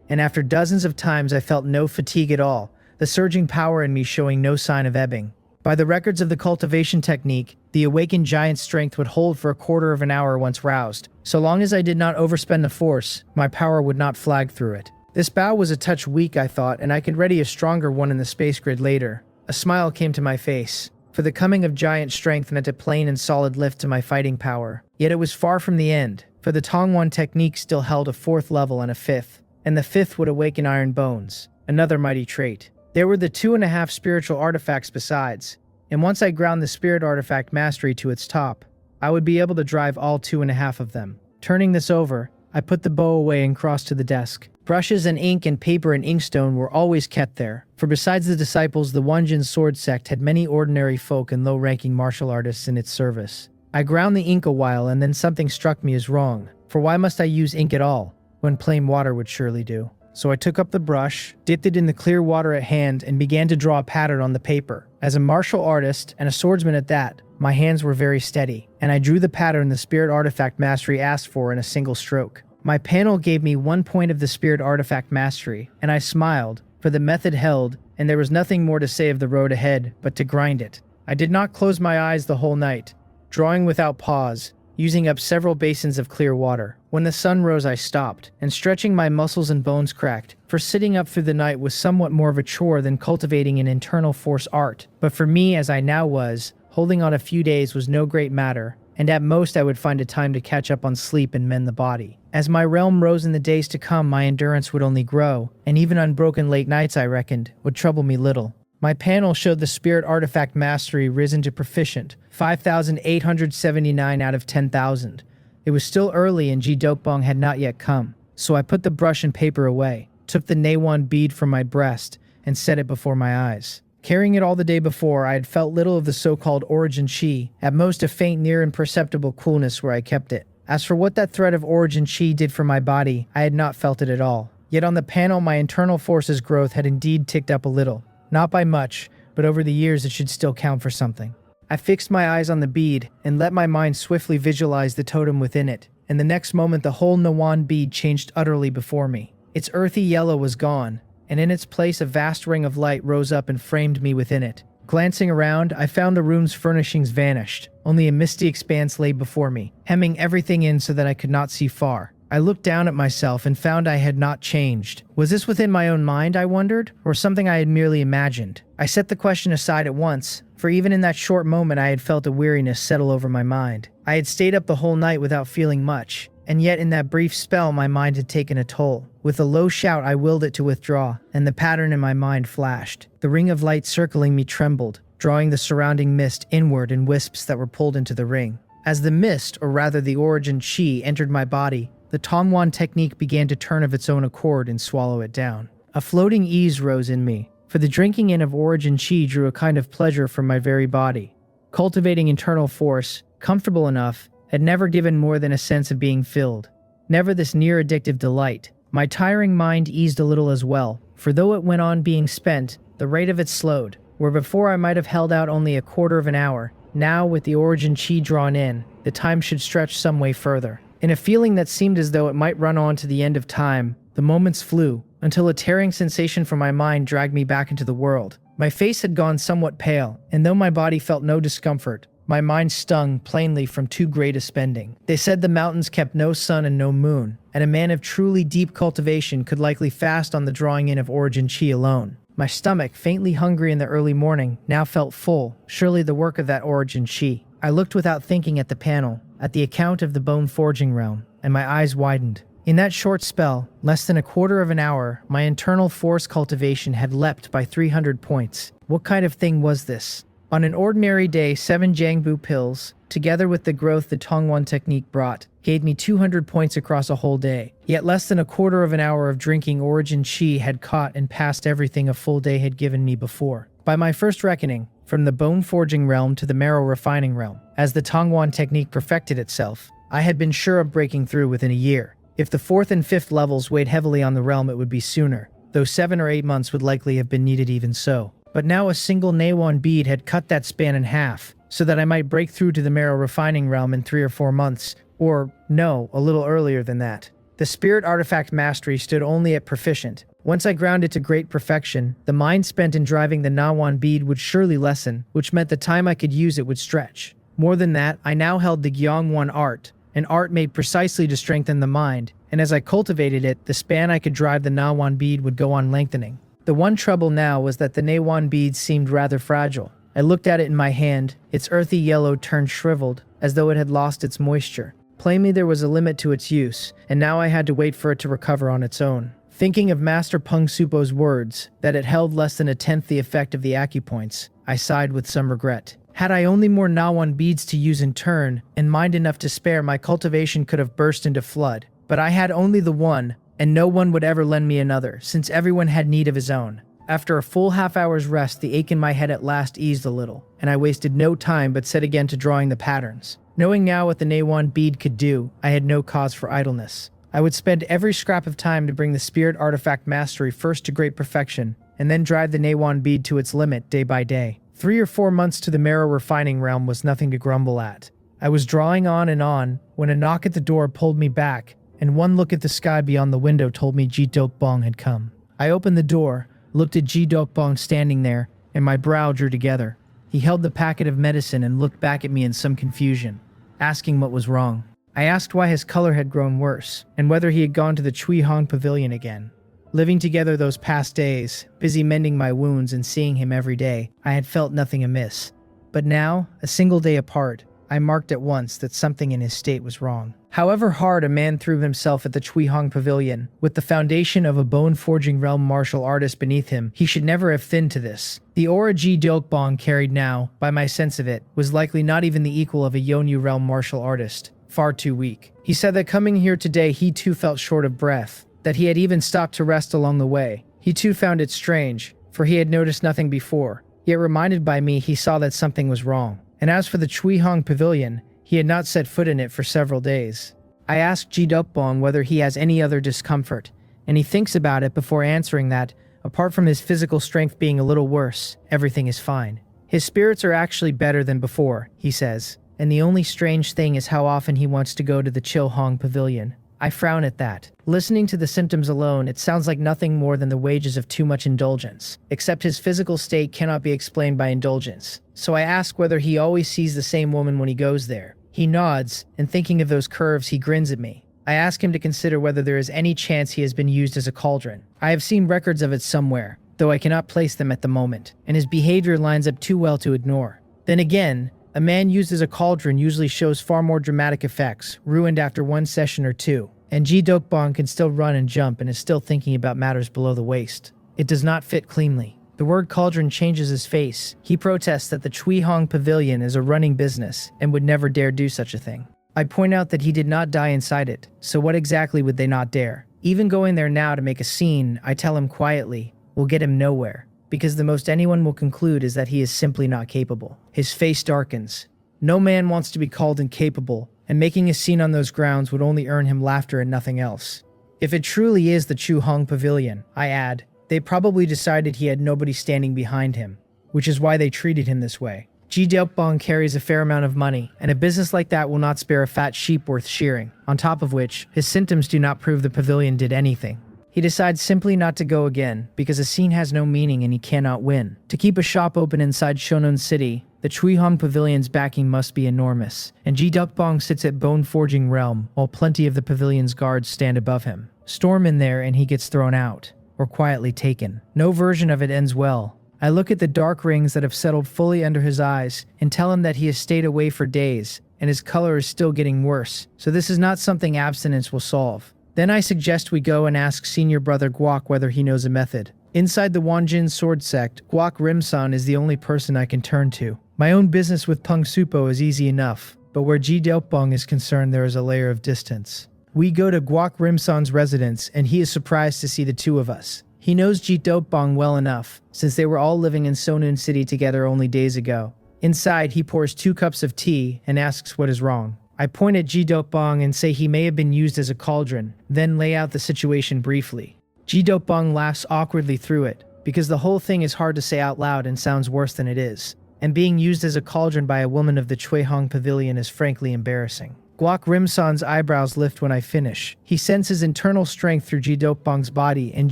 And after dozens of times I felt no fatigue at all, the surging power in me showing no sign of ebbing. By the records of the cultivation technique, the awakened giant strength would hold for a quarter of an hour once roused. So long as I did not overspend the force, my power would not flag through it. This bow was a touch weak, I thought, and I could ready a stronger one in the space grid later. A smile came to my face, for the coming of giant strength meant a plain and solid lift to my fighting power. Yet it was far from the end, for the Tongwan technique still held a fourth level and a fifth, and the fifth would awaken iron bones, another mighty trait. There were the 2.5 spiritual artifacts besides, and once I ground the spirit artifact mastery to its top, I would be able to drive all 2.5 of them. Turning this over, I put the bow away and crossed to the desk. Brushes and ink and paper and inkstone were always kept there, for besides the disciples, the Wanjin sword sect had many ordinary folk and low-ranking martial artists in its service. I ground the ink a while and then something struck me as wrong, for why must I use ink at all, when plain water would surely do? So I took up the brush, dipped it in the clear water at hand, and began to draw a pattern on the paper. As a martial artist, and a swordsman at that, my hands were very steady, and I drew the pattern the spirit artifact mastery asked for in a single stroke. My panel gave me 1 point of the spirit artifact mastery, and I smiled, for the method held, and there was nothing more to say of the road ahead, but to grind it. I did not close my eyes the whole night, drawing without pause, using up several basins of clear water. When the sun rose I stopped, and stretching my muscles and bones cracked, for sitting up through the night was somewhat more of a chore than cultivating an internal force art. But for me, as I now was, holding on a few days was no great matter, and at most I would find a time to catch up on sleep and mend the body. As my realm rose in the days to come, my endurance would only grow, and even unbroken late nights, I reckoned, would trouble me little. My panel showed the spirit artifact mastery risen to proficient, 5,879 out of 10,000. It was still early and Ji-Dokbong had not yet come, so I put the brush and paper away, took the Neiwan bead from my breast, and set it before my eyes. Carrying it all the day before, I had felt little of the so-called origin chi, at most a faint near imperceptible coolness where I kept it. As for what that thread of origin chi did for my body, I had not felt it at all. Yet on the panel my internal force's growth had indeed ticked up a little. Not by much, but over the years it should still count for something. I fixed my eyes on the bead, and let my mind swiftly visualize the totem within it, and the next moment the whole Nawan bead changed utterly before me. Its earthy yellow was gone, and in its place a vast ring of light rose up and framed me within it. Glancing around, I found the room's furnishings vanished. Only a misty expanse lay before me, hemming everything in so that I could not see far. I looked down at myself and found I had not changed. Was this within my own mind, I wondered, or something I had merely imagined? I set the question aside at once, for even in that short moment I had felt a weariness settle over my mind. I had stayed up the whole night without feeling much, and yet in that brief spell my mind had taken a toll. With a low shout I willed it to withdraw, and the pattern in my mind flashed. The ring of light circling me trembled, drawing the surrounding mist inward in wisps that were pulled into the ring. As the mist, or rather the origin chi, entered my body, the Tongwan technique began to turn of its own accord and swallow it down. A floating ease rose in me, for the drinking in of origin chi drew a kind of pleasure from my very body. Cultivating internal force, comfortable enough, had never given more than a sense of being filled. Never this near addictive delight. My tiring mind eased a little as well, for though it went on being spent, the rate of it slowed. Where before I might have held out only a quarter of an hour, now with the origin chi drawn in, the time should stretch some way further. In a feeling that seemed as though it might run on to the end of time, the moments flew, until a tearing sensation from my mind dragged me back into the world. My face had gone somewhat pale, and though my body felt no discomfort, my mind stung plainly from too great a spending. They said the mountains kept no sun and no moon, and a man of truly deep cultivation could likely fast on the drawing in of origin chi alone. My stomach, faintly hungry in the early morning, now felt full, surely the work of that origin chi. I looked without thinking at the panel, at the account of the bone forging realm, and my eyes widened. In that short spell, less than a quarter of an hour, my internal force cultivation had leapt by 300 points. What kind of thing was this? On an ordinary day, 7 Jiangbu pills, together with the growth the Tongwan technique brought, gave me 200 points across a whole day. Yet less than a quarter of an hour of drinking origin chi had caught and passed everything a full day had given me before. By my first reckoning, from the bone forging realm to the marrow refining realm, as the Tongwan technique perfected itself, I had been sure of breaking through within a year. If the 4th and 5th levels weighed heavily on the realm, it would be sooner, though 7 or 8 months would likely have been needed even so. But now a single Neiwan bead had cut that span in half, so that I might break through to the marrow refining realm in 3 or 4 months, or, no, a little earlier than that. The spirit artifact mastery stood only at proficient. Once I ground it to great perfection, the mind spent in driving the Nawan bead would surely lessen, which meant the time I could use it would stretch. More than that, I now held the Gyeongwon art, an art made precisely to strengthen the mind, and as I cultivated it, the span I could drive the Nawan bead would go on lengthening. The one trouble now was that the Nawan bead seemed rather fragile. I looked at it in my hand, its earthy yellow turned shriveled, as though it had lost its moisture. Plainly there was a limit to its use, and now I had to wait for it to recover on its own. Thinking of Master Peng Supo's words, that it held less than a tenth the effect of the acupoints, I sighed with some regret. Had I only more Nawan beads to use in turn, and mind enough to spare, my cultivation could have burst into flood. But I had only the one, and no one would ever lend me another, since everyone had need of his own. After a full half-hour's rest, the ache in my head at last eased a little, and I wasted no time but set again to drawing the patterns. Knowing now what the Nawan bead could do, I had no cause for idleness. I would spend every scrap of time to bring the spirit artifact mastery first to great perfection, and then drive the Nawan bead to its limit day by day. 3 or 4 months to the marrow refining realm was nothing to grumble at. I was drawing on, when a knock at the door pulled me back, and one look at the sky beyond the window told me Ji Dokbong had come. I opened the door, looked at Ji Dokbong standing there, and my brow drew together. He held the packet of medicine and looked back at me in some confusion, asking what was wrong. I asked why his color had grown worse, and whether he had gone to the Chui Hong Pavilion again. Living together those past days, busy mending my wounds and seeing him every day, I had felt nothing amiss. But now, a single day apart, I marked at once that something in his state was wrong. However hard a man threw himself at the Chui Hong Pavilion, with the foundation of a bone-forging realm martial artist beneath him, he should never have thinned to this. The aura Ji Dokbong carried now, by my sense of it, was likely not even the equal of a Yonyu realm martial artist. Far too weak. He said that coming here today he too felt short of breath, that he had even stopped to rest along the way. He too found it strange, for he had noticed nothing before, yet reminded by me he saw that something was wrong. And as for the Chui Hong Pavilion, he had not set foot in it for several days. I asked Ji Dokbong whether he has any other discomfort, and he thinks about it before answering that, apart from his physical strength being a little worse, everything is fine. His spirits are actually better than before, he says, and the only strange thing is how often he wants to go to the Chui Hong Pavilion. I frown at that. Listening to the symptoms alone, it sounds like nothing more than the wages of too much indulgence, except his physical state cannot be explained by indulgence. So I ask whether he always sees the same woman when he goes there. He nods, and thinking of those curves, he grins at me. I ask him to consider whether there is any chance he has been used as a cauldron. I have seen records of it somewhere, though I cannot place them at the moment, and his behavior lines up too well to ignore. Then again, a man used as a cauldron usually shows far more dramatic effects, ruined after one session or two, and Ji Dokbong can still run and jump and is still thinking about matters below the waist. It does not fit cleanly. The word cauldron changes his face. He protests that the Chui Hong Pavilion is a running business and would never dare do such a thing. I point out that he did not die inside it, so what exactly would they not dare? Even going there now to make a scene, I tell him quietly, will get him nowhere, because the most anyone will conclude is that he is simply not capable. His face darkens. No man wants to be called incapable, and making a scene on those grounds would only earn him laughter and nothing else. If it truly is the Chui Hong Pavilion, I add, they probably decided he had nobody standing behind him, which is why they treated him this way. Ji Dokbong carries a fair amount of money, and a business like that will not spare a fat sheep worth shearing, on top of which, his symptoms do not prove the pavilion did anything. He decides simply not to go again, because a scene has no meaning and he cannot win. To keep a shop open inside Shonan City, the Chui Hong Pavilion's backing must be enormous, and Ji Dokbong sits at Bone Forging Realm, while plenty of the pavilion's guards stand above him. Storm in there and he gets thrown out, or quietly taken. No version of it ends well. I look at the dark rings that have settled fully under his eyes, and tell him that he has stayed away for days, and his color is still getting worse, so this is not something abstinence will solve. Then I suggest we go and ask senior brother Guok whether he knows a method. Inside the Wanjin sword sect, Guok Rimsan is the only person I can turn to. My own business with Peng Supo is easy enough, but where Ji Dokbong is concerned there is a layer of distance. We go to Guok Rimsan's residence and he is surprised to see the two of us. He knows Ji Bong well enough, since they were all living in Sonun City together only days ago. Inside, he pours 2 cups of tea and asks what is wrong. I point at Ji Bong and say he may have been used as a cauldron, then lay out the situation briefly. Ji Bong laughs awkwardly through it, because the whole thing is hard to say out loud and sounds worse than it is. And being used as a cauldron by a woman of the Chuehong Pavilion is frankly embarrassing. Guok Rimsan's eyebrows lift when I finish. He senses internal strength through Ji Bong's body and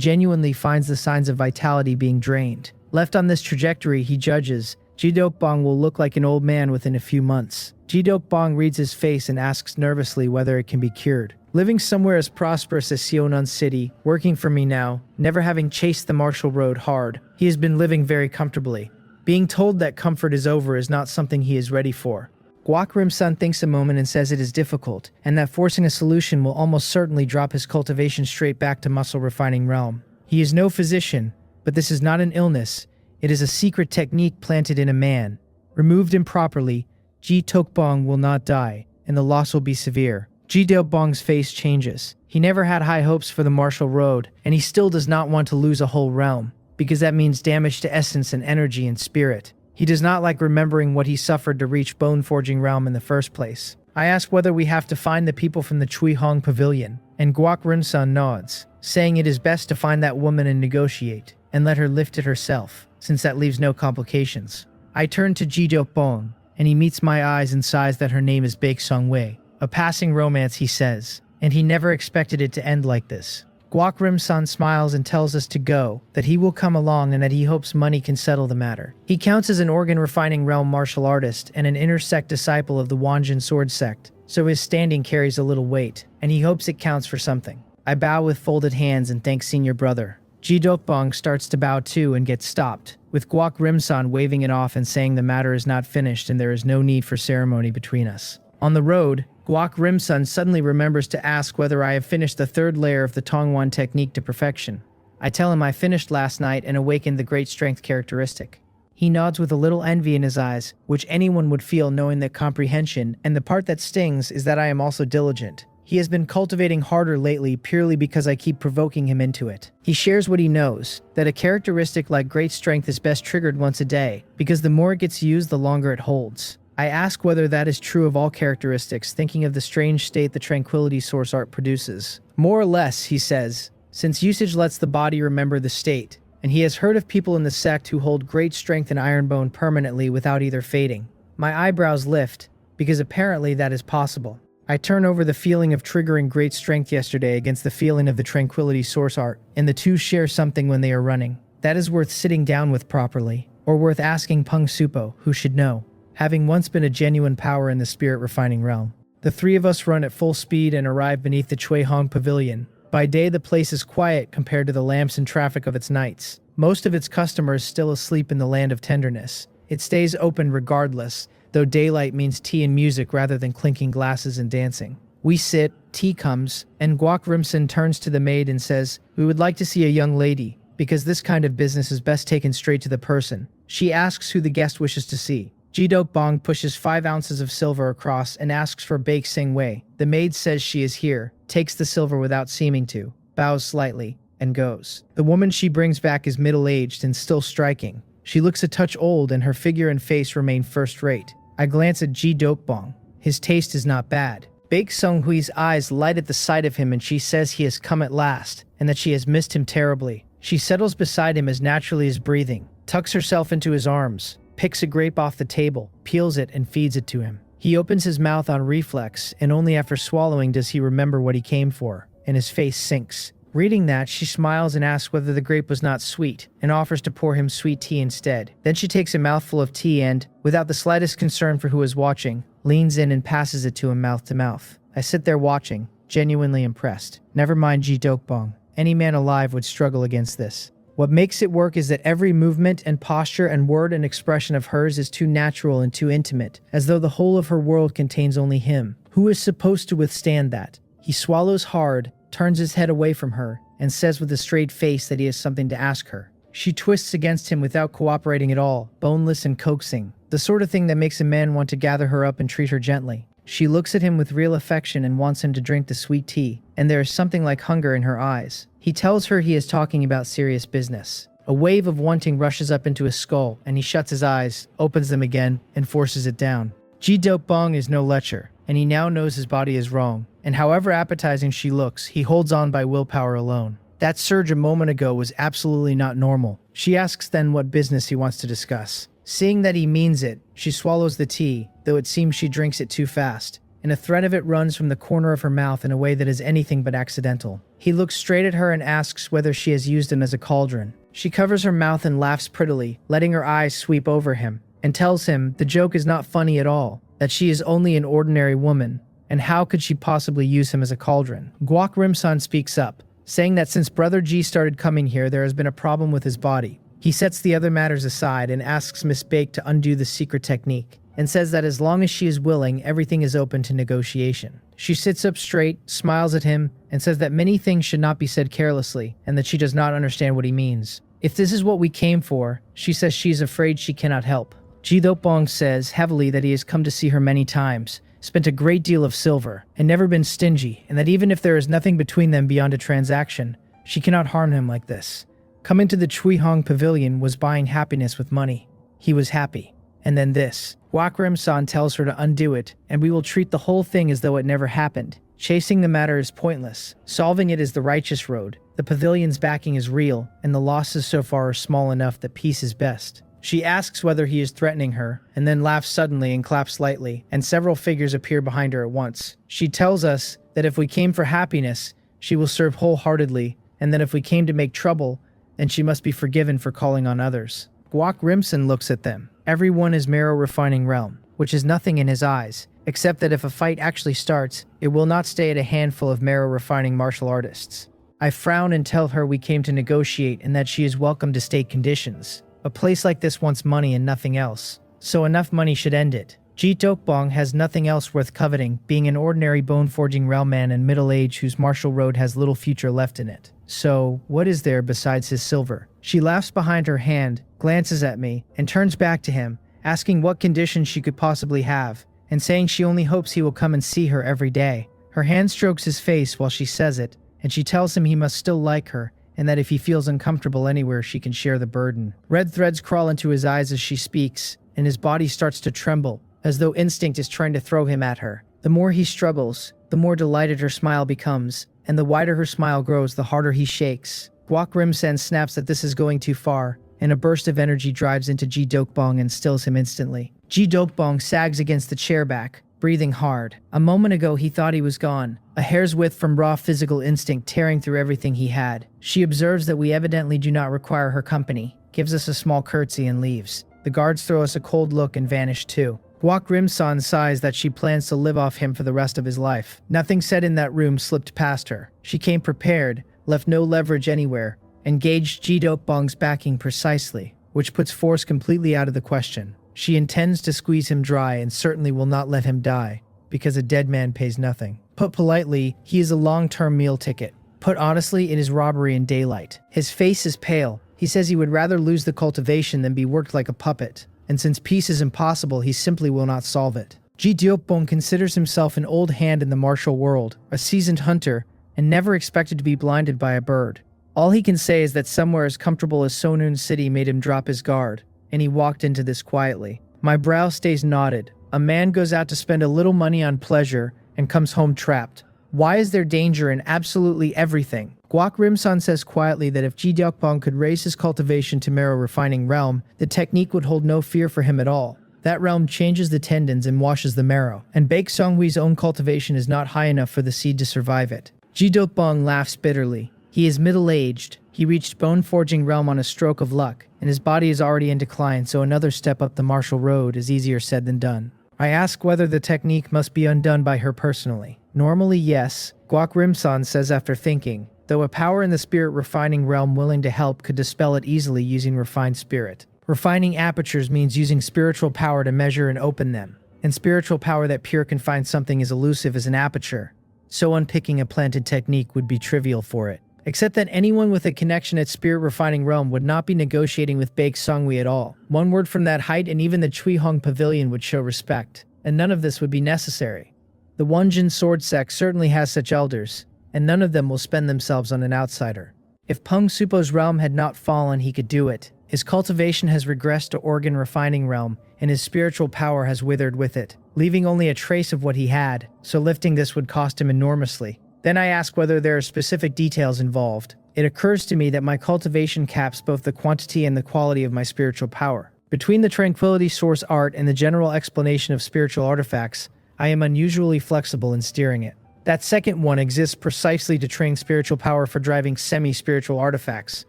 genuinely finds the signs of vitality being drained. Left on this trajectory, he judges, Ji Bong will look like an old man within a few months. Ji Bong reads his face and asks nervously whether it can be cured. Living somewhere as prosperous as Seonan City, working for me now, never having chased the martial road hard, he has been living very comfortably. Being told that comfort is over is not something he is ready for. Guok Rimsan thinks a moment and says it is difficult, and that forcing a solution will almost certainly drop his cultivation straight back to muscle refining realm. He is no physician, but this is not an illness. It is a secret technique planted in a man. Removed improperly, Ji Bong will not die, and the loss will be severe. Ji Bong's face changes. He never had high hopes for the martial road, and he still does not want to lose a whole realm, because that means damage to essence and energy and spirit. He does not like remembering what he suffered to reach bone-forging realm in the first place. I ask whether we have to find the people from the Chuehong Pavilion, and Guok Rimsan nods, saying it is best to find that woman and negotiate, and let her lift it herself, since that leaves no complications. I turn to Ji Bong, and he meets my eyes and sighs that her name is Baek Sung Wei. A passing romance, he says, and he never expected it to end like this. Guok Rimsan smiles and tells us to go, that he will come along and that he hopes money can settle the matter. He counts as an organ-refining realm martial artist and an intersect disciple of the Wanjin sword sect, so his standing carries a little weight, and he hopes it counts for something. I bow with folded hands and thank senior brother. Ji Bong starts to bow too and gets stopped, with Guok Rimsan waving it off and saying the matter is not finished and there is no need for ceremony between us. On the road, Guok Rimsan suddenly remembers to ask whether I have finished the 3rd layer of the Tongwan technique to perfection. I tell him I finished last night and awakened the great strength characteristic. He nods with a little envy in his eyes, which anyone would feel knowing that comprehension, and the part that stings is that I am also diligent. He has been cultivating harder lately purely because I keep provoking him into it. He shares what he knows, that a characteristic like great strength is best triggered once a day, because the more it gets used, the longer it holds. I ask whether that is true of all characteristics, thinking of the strange state the tranquility source art produces. More or less, he says, since usage lets the body remember the state, and he has heard of people in the sect who hold great strength in Ironbone permanently without either fading. My eyebrows lift, because apparently that is possible. I turn over the feeling of triggering great strength yesterday against the feeling of the tranquility source art, and the two share something when they are running. That is worth sitting down with properly, or worth asking Peng Supo, who should know, having once been a genuine power in the spirit refining realm. The 3 of us run at full speed and arrive beneath the Chuehong Pavilion. By day, the place is quiet compared to the lamps and traffic of its nights. Most of its customers still asleep in the land of tenderness. It stays open regardless, though daylight means tea and music rather than clinking glasses and dancing. We sit, tea comes, and Guok Rimsan turns to the maid and says, "We would like to see a young lady, because this kind of business is best taken straight to the person." She asks who the guest wishes to see. Ji Bong pushes 5 ounces of silver across and asks for Baek Sung Wei. The maid says she is here, takes the silver without seeming to, bows slightly, and goes. The woman she brings back is middle-aged and still striking. She looks a touch old and her figure and face remain first-rate. I glance at Ji Bong. His taste is not bad. Baek Sung Hui's eyes light at the sight of him and she says he has come at last, and that she has missed him terribly. She settles beside him as naturally as breathing, tucks herself into his arms, picks a grape off the table, peels it, and feeds it to him. He opens his mouth on reflex, and only after swallowing does he remember what he came for, and his face sinks. Reading that, she smiles and asks whether the grape was not sweet, and offers to pour him sweet tea instead. Then she takes a mouthful of tea and, without the slightest concern for who is watching, leans in and passes it to him mouth to mouth. I sit there watching, genuinely impressed. Never mind Ji Bong. Any man alive would struggle against this. What makes it work is that every movement and posture and word and expression of hers is too natural and too intimate, as though the whole of her world contains only him. Who is supposed to withstand that? He swallows hard, turns his head away from her, and says with a straight face that he has something to ask her. She twists against him without cooperating at all, boneless and coaxing, the sort of thing that makes a man want to gather her up and treat her gently. She looks at him with real affection and wants him to drink the sweet tea, and there is something like hunger in her eyes. He tells her he is talking about serious business. A wave of wanting rushes up into his skull, and he shuts his eyes, opens them again, and forces it down. Ji-Dokbong is no lecher, and he now knows his body is wrong, and however appetizing she looks, he holds on by willpower alone. That surge a moment ago was absolutely not normal. She asks then what business he wants to discuss. Seeing that he means it, she swallows the tea, though it seems she drinks it too fast, and a thread of it runs from the corner of her mouth in a way that is anything but accidental. He looks straight at her and asks whether she has used him as a cauldron. She covers her mouth and laughs prettily, letting her eyes sweep over him, and tells him the joke is not funny at all, that she is only an ordinary woman, and how could she possibly use him as a cauldron? Guak Rimsan speaks up, saying that since Brother G started coming here, there has been a problem with his body. He sets the other matters aside and asks Miss Bake to undo the secret technique, and says that as long as she is willing, everything is open to negotiation. She sits up straight, smiles at him, and says that many things should not be said carelessly, and that she does not understand what he means. If this is what we came for, she says she is afraid she cannot help. Ji-Dokbong says heavily that he has come to see her many times, spent a great deal of silver, and never been stingy, and that even if there is nothing between them beyond a transaction, she cannot harm him like this. Coming to the Chui Hong Pavilion was buying happiness with money. He was happy. And then this. Guak Rim-san tells her to undo it, and we will treat the whole thing as though it never happened. Chasing the matter is pointless. Solving it is the righteous road. The pavilion's backing is real, and the losses so far are small enough that peace is best. She asks whether he is threatening her, and then laughs suddenly and claps lightly, and several figures appear behind her at once. She tells us that if we came for happiness, she will serve wholeheartedly, and that if we came to make trouble, then she must be forgiven for calling on others. Guak Rimson looks at them. Everyone is marrow refining realm, which is nothing in his eyes, except that if a fight actually starts, it will not stay at a handful of marrow refining martial artists. I frown and tell her we came to negotiate and that she is welcome to state conditions. A place like this wants money and nothing else, so enough money should end it. Ji-Dokbong has nothing else worth coveting, being an ordinary bone-forging realm man in middle age whose martial road has little future left in it. So, what is there besides his silver? She laughs behind her hand, glances at me, and turns back to him, asking what conditions she could possibly have, and saying she only hopes he will come and see her every day. Her hand strokes his face while she says it, and she tells him he must still like her, and that if he feels uncomfortable anywhere, she can share the burden. Red threads crawl into his eyes as she speaks, and his body starts to tremble, as though instinct is trying to throw him at her. The more he struggles, the more delighted her smile becomes, and the wider her smile grows, the harder he shakes. Guak Rimsen snaps that this is going too far, and a burst of energy drives into Ji-Dokbong and stills him instantly. Ji-Dokbong sags against the chair back, breathing hard. A moment ago he thought he was gone, a hair's width from raw physical instinct tearing through everything he had. She observes that we evidently do not require her company, gives us a small curtsy and leaves. The guards throw us a cold look and vanish too. Guak Rimsan sighs that she plans to live off him for the rest of his life. Nothing said in that room slipped past her. She came prepared, left no leverage anywhere, and gauged Ji-Dokbong's backing precisely, which puts force completely out of the question. She intends to squeeze him dry and certainly will not let him die, because a dead man pays nothing. Put politely, he is a long-term meal ticket. Put honestly, it is robbery in daylight. His face is pale. He says he would rather lose the cultivation than be worked like a puppet. And since peace is impossible, he simply will not solve it. Ji-Dokbong considers himself an old hand in the martial world, a seasoned hunter, and never expected to be blinded by a bird. All he can say is that somewhere as comfortable as Sonun City made him drop his guard, and he walked into this quietly. My brow stays knotted. A man goes out to spend a little money on pleasure and comes home trapped. Why is there danger in absolutely everything? Guak Rimsan says quietly that if Ji-Dokbong could raise his cultivation to marrow refining realm, the technique would hold no fear for him at all. That realm changes the tendons and washes the marrow, and Baek Songhui's own cultivation is not high enough for the seed to survive it. Ji-Dokbong laughs bitterly. He is middle-aged. He reached bone-forging realm on a stroke of luck, and his body is already in decline, so another step up the martial road is easier said than done. I ask whether the technique must be undone by her personally. Normally, yes, Guak Rimsan says after thinking, though a power in the spirit refining realm willing to help could dispel it easily using refined spirit. Refining apertures means using spiritual power to measure and open them, and spiritual power that pure can find something as elusive as an aperture, so unpicking a planted technique would be trivial for it. Except that anyone with a connection at spirit refining realm would not be negotiating with Baek Songhui at all. One word from that height and even the Chui Hong Pavilion would show respect, and none of this would be necessary. The Wonjin sword sect certainly has such elders, and none of them will spend themselves on an outsider. If Peng Supo's realm had not fallen, he could do it. His cultivation has regressed to organ refining realm, and his spiritual power has withered with it, leaving only a trace of what he had, so lifting this would cost him enormously. Then I ask whether there are specific details involved. It occurs to me that my cultivation caps both the quantity and the quality of my spiritual power. Between the Tranquility Source art and the general explanation of spiritual artifacts, I am unusually flexible in steering it. That second one exists precisely to train spiritual power for driving semi-spiritual artifacts.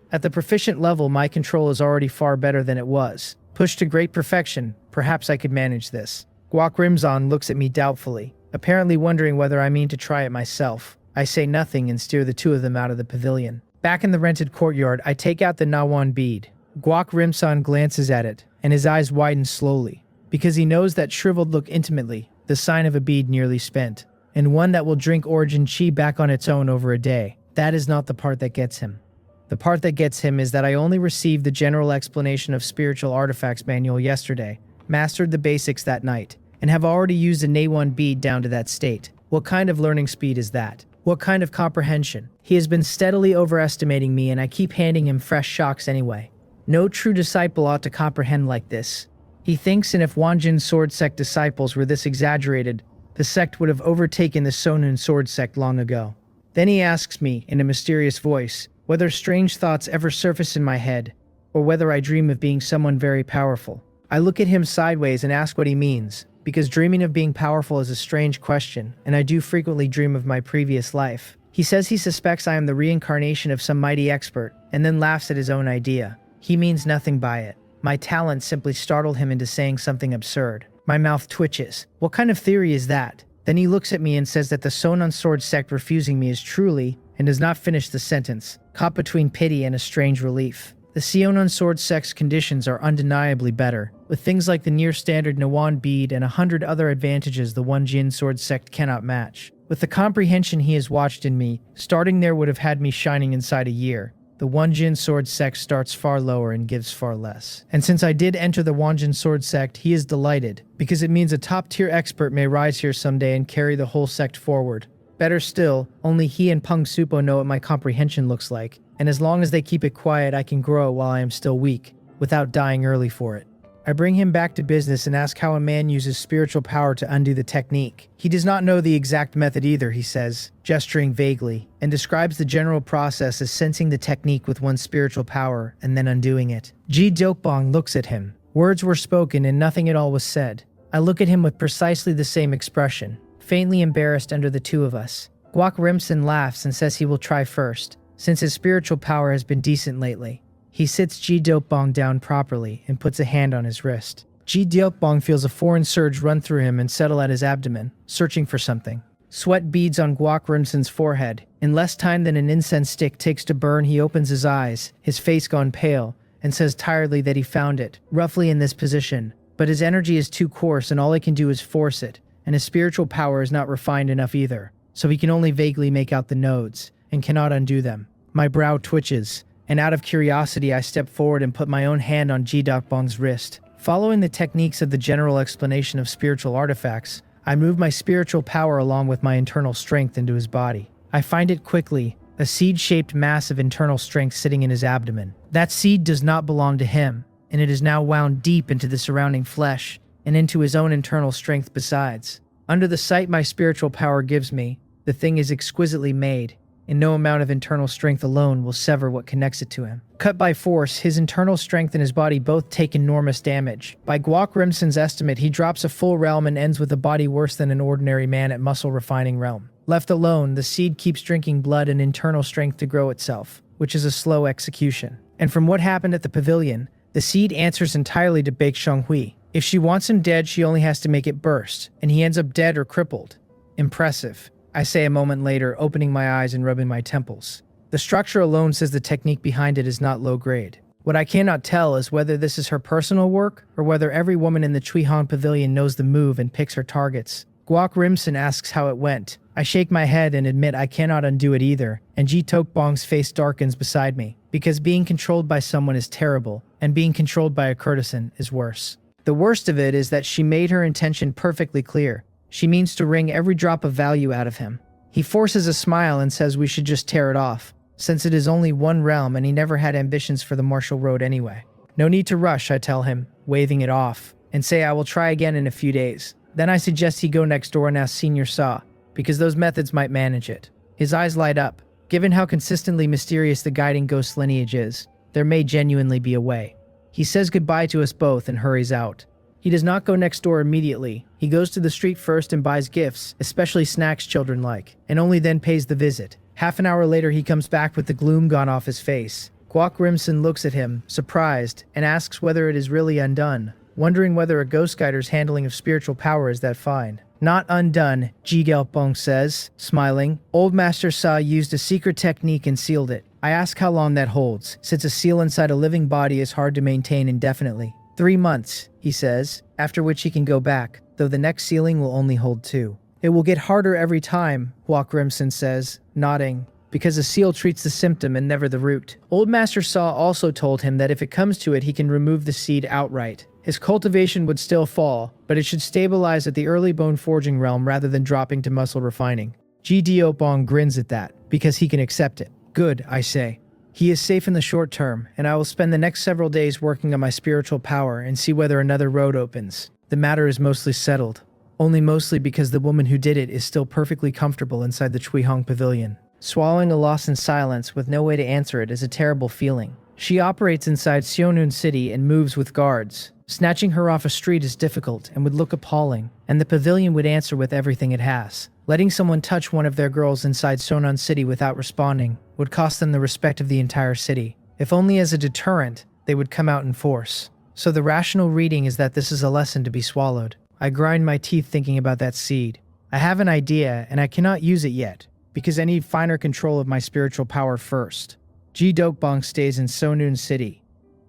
At the proficient level, my control is already far better than it was. Pushed to great perfection, perhaps I could manage this. Guak Rimzon looks at me doubtfully, apparently wondering whether I mean to try it myself. I say nothing and steer the two of them out of the pavilion. Back in the rented courtyard, I take out the Nawan bead. Guak Rimzon glances at it, and his eyes widen slowly, because he knows that shriveled look intimately, the sign of a bead nearly spent, and one that will drink origin chi back on its own over a day. That is not the part that gets him. The part that gets him is that I only received the general explanation of spiritual artifacts manual yesterday, mastered the basics that night, and have already used a Nawan bead down to that state. What kind of learning speed is that? What kind of comprehension? He has been steadily overestimating me, and I keep handing him fresh shocks anyway. No true disciple ought to comprehend like this. He thinks, and if Wanjin sword sect disciples were this exaggerated, the sect would have overtaken the Sonin sword sect long ago. Then he asks me, in a mysterious voice, whether strange thoughts ever surface in my head, or whether I dream of being someone very powerful. I look at him sideways and ask what he means, because dreaming of being powerful is a strange question, and I do frequently dream of my previous life. He says he suspects I am the reincarnation of some mighty expert, and then laughs at his own idea. He means nothing by it. My talent simply startled him into saying something absurd. My mouth twitches. What kind of theory is that? Then he looks at me and says that the Sonon sword sect refusing me is truly, and does not finish the sentence, caught between pity and a strange relief. The Sionon sword sect's conditions are undeniably better, with things like the near-standard Nawan bead and 100 other advantages the Wonjin sword sect cannot match. With the comprehension he has watched in me, starting there would have had me shining inside a year. The Wonjin sword sect starts far lower and gives far less. And since I did enter the Wonjin sword sect, he is delighted, because it means a top-tier expert may rise here someday and carry the whole sect forward. Better still, only he and Peng Supo know what my comprehension looks like, and as long as they keep it quiet, I can grow while I am still weak, without dying early for it. I bring him back to business and ask how a man uses spiritual power to undo the technique. He does not know the exact method either, he says, gesturing vaguely, and describes the general process as sensing the technique with one's spiritual power and then undoing it. Ji Dokbong looks at him. Words were spoken and nothing at all was said. I look at him with precisely the same expression, faintly embarrassed under the two of us. Guak Rimson laughs and says he will try first, since his spiritual power has been decent lately. He sits Ji Dokbong down properly and puts a hand on his wrist. Ji Dokbong feels a foreign surge run through him and settle at his abdomen, searching for something. Sweat beads on Guak Rimson's forehead. In less time than an incense stick takes to burn, he opens his eyes, his face gone pale, and says tiredly that he found it, roughly in this position. But his energy is too coarse and all he can do is force it, and his spiritual power is not refined enough either, so he can only vaguely make out the nodes, and cannot undo them. My brow twitches, and out of curiosity I step forward and put my own hand on Ji Dokbong's wrist. Following the techniques of the general explanation of spiritual artifacts, I move my spiritual power along with my internal strength into his body. I find it quickly, a seed-shaped mass of internal strength sitting in his abdomen. That seed does not belong to him, and it is now wound deep into the surrounding flesh, and into his own internal strength besides. Under the sight my spiritual power gives me, the thing is exquisitely made, and no amount of internal strength alone will sever what connects it to him. Cut by force, his internal strength and his body both take enormous damage. By Guak Rimson's estimate, he drops a full realm and ends with a body worse than an ordinary man at muscle refining realm. Left alone, the seed keeps drinking blood and internal strength to grow itself, which is a slow execution. And from what happened at the pavilion, the seed answers entirely to Baek Xionghui. If she wants him dead, she only has to make it burst, and he ends up dead or crippled. Impressive, I say a moment later, opening my eyes and rubbing my temples. The structure alone says the technique behind it is not low grade. What I cannot tell is whether this is her personal work, or whether every woman in the Chuihan Pavilion knows the move and picks her targets. Guak Rimson asks how it went. I shake my head and admit I cannot undo it either, and Ji Dokbong's face darkens beside me, because being controlled by someone is terrible, and being controlled by a courtesan is worse. The worst of it is that she made her intention perfectly clear. She means to wring every drop of value out of him. He forces a smile and says we should just tear it off, since it is only one realm and he never had ambitions for the martial road anyway. No need to rush, I tell him, waving it off, and say I will try again in a few days. Then I suggest he go next door and ask Senior Saw, because those methods might manage it. His eyes light up. Given how consistently mysterious the guiding ghost lineage is, there may genuinely be a way. He says goodbye to us both and hurries out. He does not go next door immediately. He goes to the street first and buys gifts, especially snacks children like, and only then pays the visit. Half an hour later he comes back with the gloom gone off his face. Guak Rimson looks at him, surprised, and asks whether it is really undone, wondering whether a ghost guider's handling of spiritual power is that fine. Not undone, Ji Gelpong says, smiling. Old Master Sa used a secret technique and sealed it. I ask how long that holds, since a seal inside a living body is hard to maintain indefinitely. 3 months, he says, after which he can go back, though the next sealing will only hold 2. It will get harder every time, Guak Rimson says, nodding, because a seal treats the symptom and never the root. Old Master Saw also told him that if it comes to it he can remove the seed outright. His cultivation would still fall, but it should stabilize at the early bone forging realm rather than dropping to muscle refining. Ji Diopong grins at that, because he can accept it. Good, I say. He is safe in the short term, and I will spend the next several days working on my spiritual power and see whether another road opens. The matter is mostly settled. Only mostly because the woman who did it is still perfectly comfortable inside the Chuihong Pavilion. Swallowing a loss in silence with no way to answer it is a terrible feeling. She operates inside Seonun City and moves with guards. Snatching her off a street is difficult and would look appalling, and the pavilion would answer with everything it has. Letting someone touch one of their girls inside Seonun City without responding would cost them the respect of the entire city. If only as a deterrent, they would come out in force. So the rational reading is that this is a lesson to be swallowed. I grind my teeth thinking about that seed. I have an idea, and I cannot use it yet, because I need finer control of my spiritual power first. Ji Dokbong stays in Seonun City.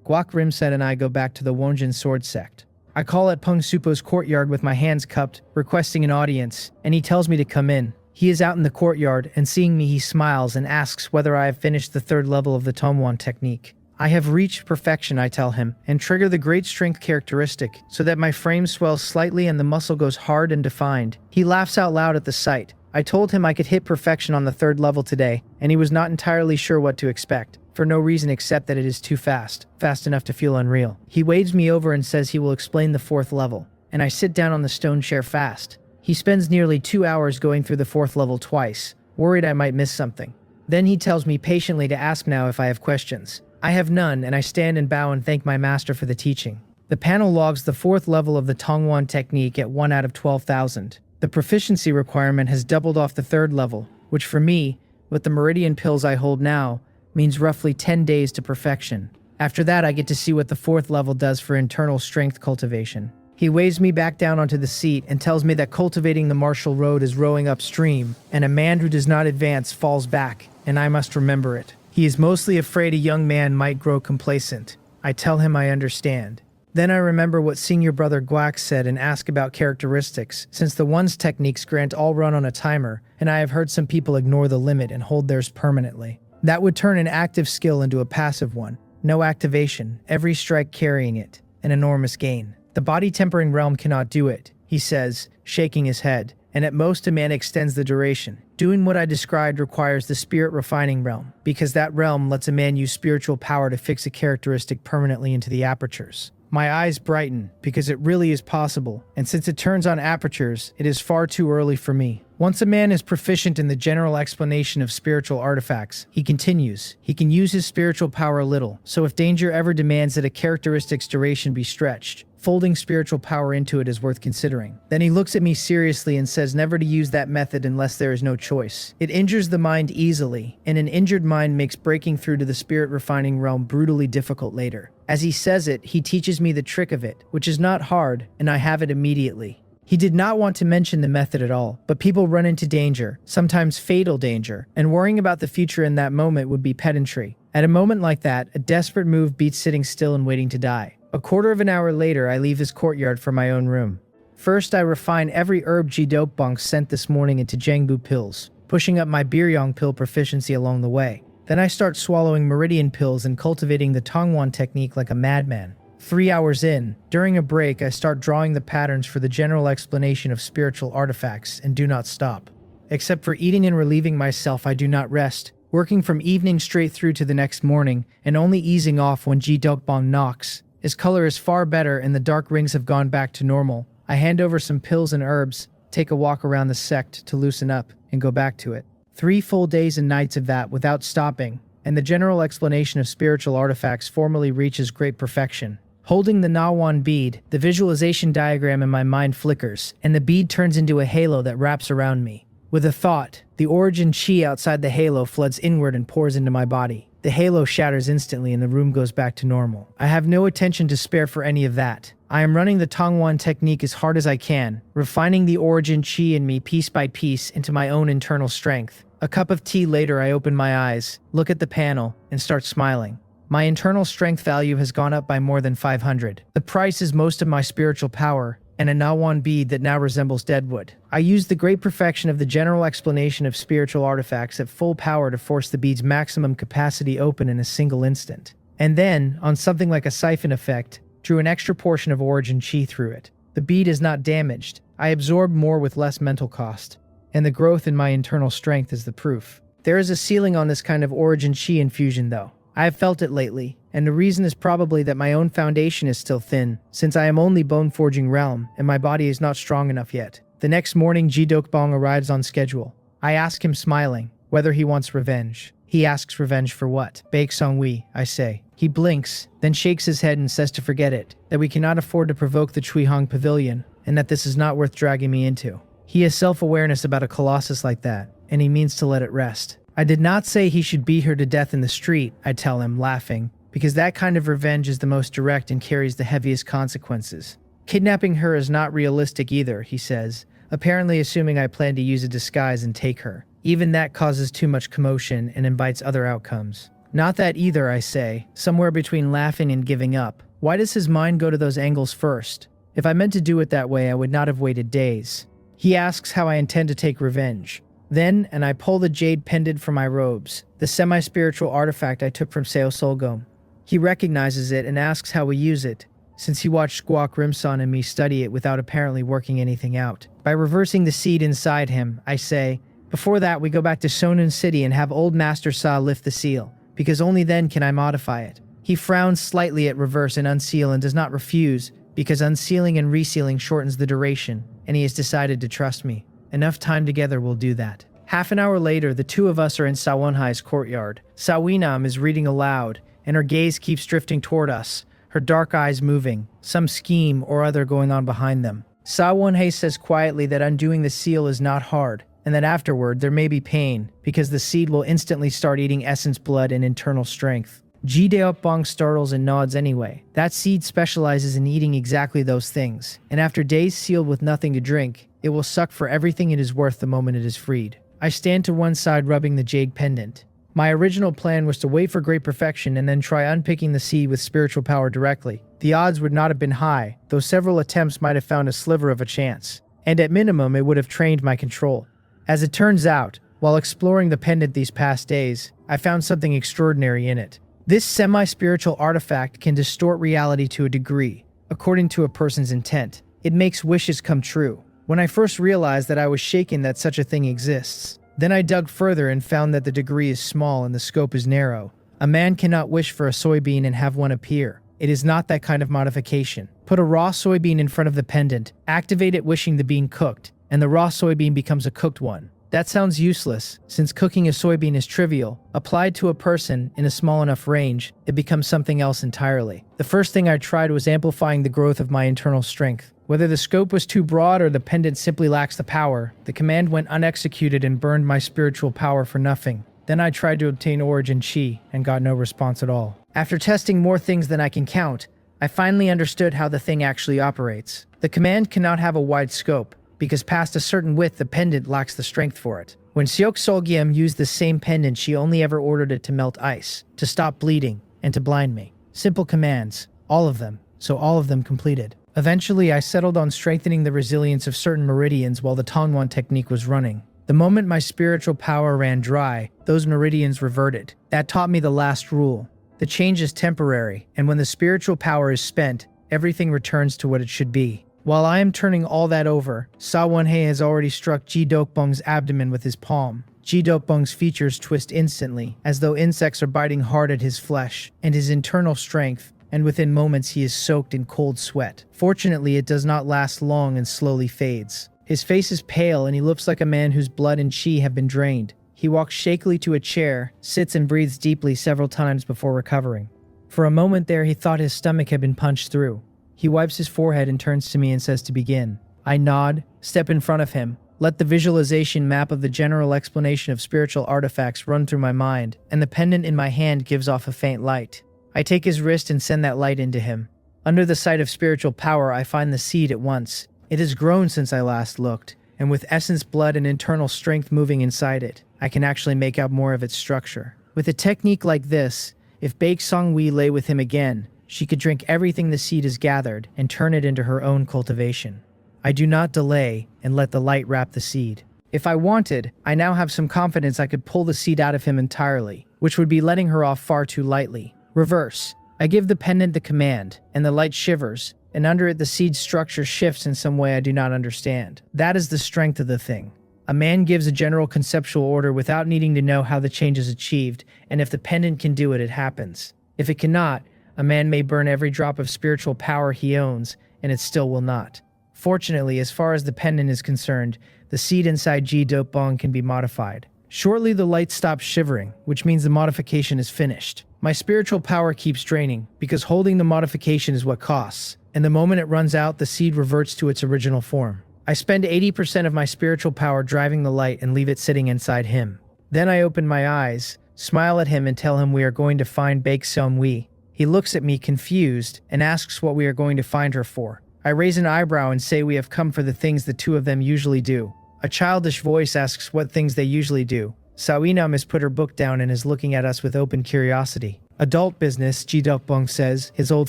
Guak Rimset and I go back to the Wonjin sword sect. I call at Peng Supo's courtyard with my hands cupped, requesting an audience, and he tells me to come in. He is out in the courtyard, and seeing me he smiles and asks whether I have finished the 3rd level of the Tomwan technique. I have reached perfection, I tell him, and trigger the great strength characteristic, so that my frame swells slightly and the muscle goes hard and defined. He laughs out loud at the sight. I told him I could hit perfection on the 3rd level today, and he was not entirely sure what to expect, for no reason except that it is too fast enough to feel unreal. He waves me over and says he will explain the 4th level, and I sit down on the stone chair fast. He spends nearly 2 hours going through the 4th level twice, worried I might miss something. Then he tells me patiently to ask now if I have questions. I have none, and I stand and bow and thank my master for the teaching. The panel logs the 4th level of the Tongwan technique at 1 out of 12,000. The proficiency requirement has doubled off the 3rd level, which for me, with the meridian pills I hold now, means roughly 10 days to perfection. After that I get to see what the 4th level does for internal strength cultivation. He waves me back down onto the seat and tells me that cultivating the martial road is rowing upstream, and a man who does not advance falls back, and I must remember it. He is mostly afraid a young man might grow complacent. I tell him I understand. Then I remember what senior brother Guak said and ask about characteristics, since the one's techniques grant all run on a timer, and I have heard some people ignore the limit and hold theirs permanently. That would turn an active skill into a passive one. No activation, every strike carrying it. An enormous gain. The body tempering realm cannot do it, he says, shaking his head, and at most a man extends the duration. Doing what I described requires the spirit refining realm, because that realm lets a man use spiritual power to fix a characteristic permanently into the apertures. My eyes brighten, because it really is possible, and since it turns on apertures, it is far too early for me. Once a man is proficient in the general explanation of spiritual artifacts, he continues. He can use his spiritual power a little, so if danger ever demands that a characteristic's duration be stretched, folding spiritual power into it is worth considering. Then he looks at me seriously and says never to use that method unless there is no choice. It injures the mind easily, and an injured mind makes breaking through to the spirit refining realm brutally difficult later. As he says it, he teaches me the trick of it, which is not hard, and I have it immediately. He did not want to mention the method at all, but people run into danger, sometimes fatal danger, and worrying about the future in that moment would be pedantry. At a moment like that, a desperate move beats sitting still and waiting to die. A quarter of an hour later, I leave his courtyard for my own room. First, I refine every herb Ji-Dope sent this morning into Jangbu pills, pushing up my Biryong pill proficiency along the way. Then I start swallowing meridian pills and cultivating the Tongwan technique like a madman. 3 hours in, during a break, I start drawing the patterns for the general explanation of spiritual artifacts and do not stop. Except for eating and relieving myself, I do not rest, working from evening straight through to the next morning and only easing off when Ji-Dokbong knocks. His color is far better and the dark rings have gone back to normal. I hand over some pills and herbs, take a walk around the sect to loosen up, and go back to it. 3 full days and nights of that without stopping, and the general explanation of spiritual artifacts formally reaches great perfection. Holding the Nawan bead, the visualization diagram in my mind flickers, and the bead turns into a halo that wraps around me. With a thought, the origin chi outside the halo floods inward and pours into my body. The halo shatters instantly and the room goes back to normal. I have no attention to spare for any of that. I am running the Tongwan technique as hard as I can, refining the origin chi in me piece by piece into my own internal strength. A cup of tea later, I open my eyes, look at the panel, and start smiling. My internal strength value has gone up by more than 500. The price is most of my spiritual power, and a Nawan bead that now resembles deadwood. I use the great perfection of the general explanation of spiritual artifacts at full power to force the bead's maximum capacity open in a single instant. And then, on something like a siphon effect, drew an extra portion of origin chi through it. The bead is not damaged. I absorb more with less mental cost. And the growth in my internal strength is the proof. There is a ceiling on this kind of origin chi infusion though. I have felt it lately, and the reason is probably that my own foundation is still thin, since I am only bone forging realm, and my body is not strong enough yet. The next morning, Ji-Dokbong arrives on schedule. I ask him, smiling, whether he wants revenge. He asks revenge for what? Baek Song-wi, I say. He blinks, then shakes his head and says to forget it, that we cannot afford to provoke the Chuihong Pavilion, and that this is not worth dragging me into. He has self-awareness about a colossus like that, and he means to let it rest. I did not say he should beat her to death in the street, I tell him, laughing, because that kind of revenge is the most direct and carries the heaviest consequences. Kidnapping her is not realistic either, he says, apparently assuming I plan to use a disguise and take her. Even that causes too much commotion and invites other outcomes. Not that either, I say, somewhere between laughing and giving up. Why does his mind go to those angles first? If I meant to do it that way, I would not have waited days. He asks how I intend to take revenge. Then, and I pull the jade pendant from my robes, the semi-spiritual artifact I took from Seo Solgom. He recognizes it and asks how we use it, since he watched Squawk Rimson and me study it without apparently working anything out. By reversing the seed inside him, I say, before that we go back to Sonun City and have Old Master Sa lift the seal, because only then can I modify it. He frowns slightly at reverse and unseal and does not refuse, because unsealing and resealing shortens the duration, and he has decided to trust me. Enough time together will do that. Half an hour later, the two of us are in Sawonhai's courtyard. Sawinam is reading aloud, and her gaze keeps drifting toward us, her dark eyes moving, some scheme or other going on behind them. Sawonhai says quietly that undoing the seal is not hard, and that afterward there may be pain, because the seed will instantly start eating essence blood and internal strength. Ji-Dokbong startles and nods anyway. That seed specializes in eating exactly those things, and after days sealed with nothing to drink, it will suck for everything it is worth the moment it is freed. I stand to one side rubbing the jade pendant. My original plan was to wait for great perfection and then try unpicking the seed with spiritual power directly. The odds would not have been high, though several attempts might have found a sliver of a chance, and at minimum it would have trained my control. As it turns out, while exploring the pendant these past days, I found something extraordinary in it. This semi-spiritual artifact can distort reality to a degree, according to a person's intent. It makes wishes come true. When I first realized that I was shaken that such a thing exists, then I dug further and found that the degree is small and the scope is narrow. A man cannot wish for a soybean and have one appear. It is not that kind of modification. Put a raw soybean in front of the pendant, activate it wishing the bean cooked, and the raw soybean becomes a cooked one. That sounds useless, since cooking a soybean is trivial. Applied to a person in a small enough range, it becomes something else entirely. The first thing I tried was amplifying the growth of my internal strength. Whether the scope was too broad or the pendant simply lacks the power, the command went unexecuted and burned my spiritual power for nothing. Then I tried to obtain origin chi and got no response at all. After testing more things than I can count, I finally understood how the thing actually operates. The command cannot have a wide scope, because past a certain width the pendant lacks the strength for it. When Seok Solgyam used the same pendant, she only ever ordered it to melt ice, to stop bleeding, and to blind me. Simple commands, all of them, so all of them completed. Eventually I settled on strengthening the resilience of certain meridians while the Tongwan technique was running. The moment my spiritual power ran dry, those meridians reverted. That taught me the last rule. The change is temporary, and when the spiritual power is spent, everything returns to what it should be. While I am turning all that over, Sawonhei has already struck Ji-Dokbong's abdomen with his palm. Ji-Dokbong's features twist instantly, as though insects are biting hard at his flesh and his internal strength, and within moments he is soaked in cold sweat. Fortunately, it does not last long and slowly fades. His face is pale and he looks like a man whose blood and chi have been drained. He walks shakily to a chair, sits and breathes deeply several times before recovering. For a moment there, he thought his stomach had been punched through. He wipes his forehead and turns to me and says to begin. I nod, step in front of him, let the visualization map of the general explanation of spiritual artifacts run through my mind, and the pendant in my hand gives off a faint light. I take his wrist and send that light into him. Under the sight of spiritual power, I find the seed at once. It has grown since I last looked, and with essence, blood, and internal strength moving inside it, I can actually make out more of its structure. With a technique like this, if Baek Song-wi lay with him again, she could drink everything the seed has gathered and turn it into her own cultivation. I do not delay and let the light wrap the seed. If I wanted, I now have some confidence I could pull the seed out of him entirely, which would be letting her off far too lightly. Reverse. I give the pendant the command, and the light shivers, and under it the seed's structure shifts in some way I do not understand. That is the strength of the thing. A man gives a general conceptual order without needing to know how the change is achieved, and if the pendant can do it, it happens. If it cannot, a man may burn every drop of spiritual power he owns, and it still will not. Fortunately, as far as the pendant is concerned, the seed inside Ji-Dokbong can be modified. Shortly, the light stops shivering, which means the modification is finished. My spiritual power keeps draining, because holding the modification is what costs, and the moment it runs out, the seed reverts to its original form. I spend 80% of my spiritual power driving the light and leave it sitting inside him. Then I open my eyes, smile at him and tell him we are going to find Baek Song-wi. He looks at me confused and asks what we are going to find her for. I raise an eyebrow and say we have come for the things the two of them usually do. A childish voice asks what things they usually do. Sawinam has put her book down and is looking at us with open curiosity. Adult business, Ji-Dokbong says, his old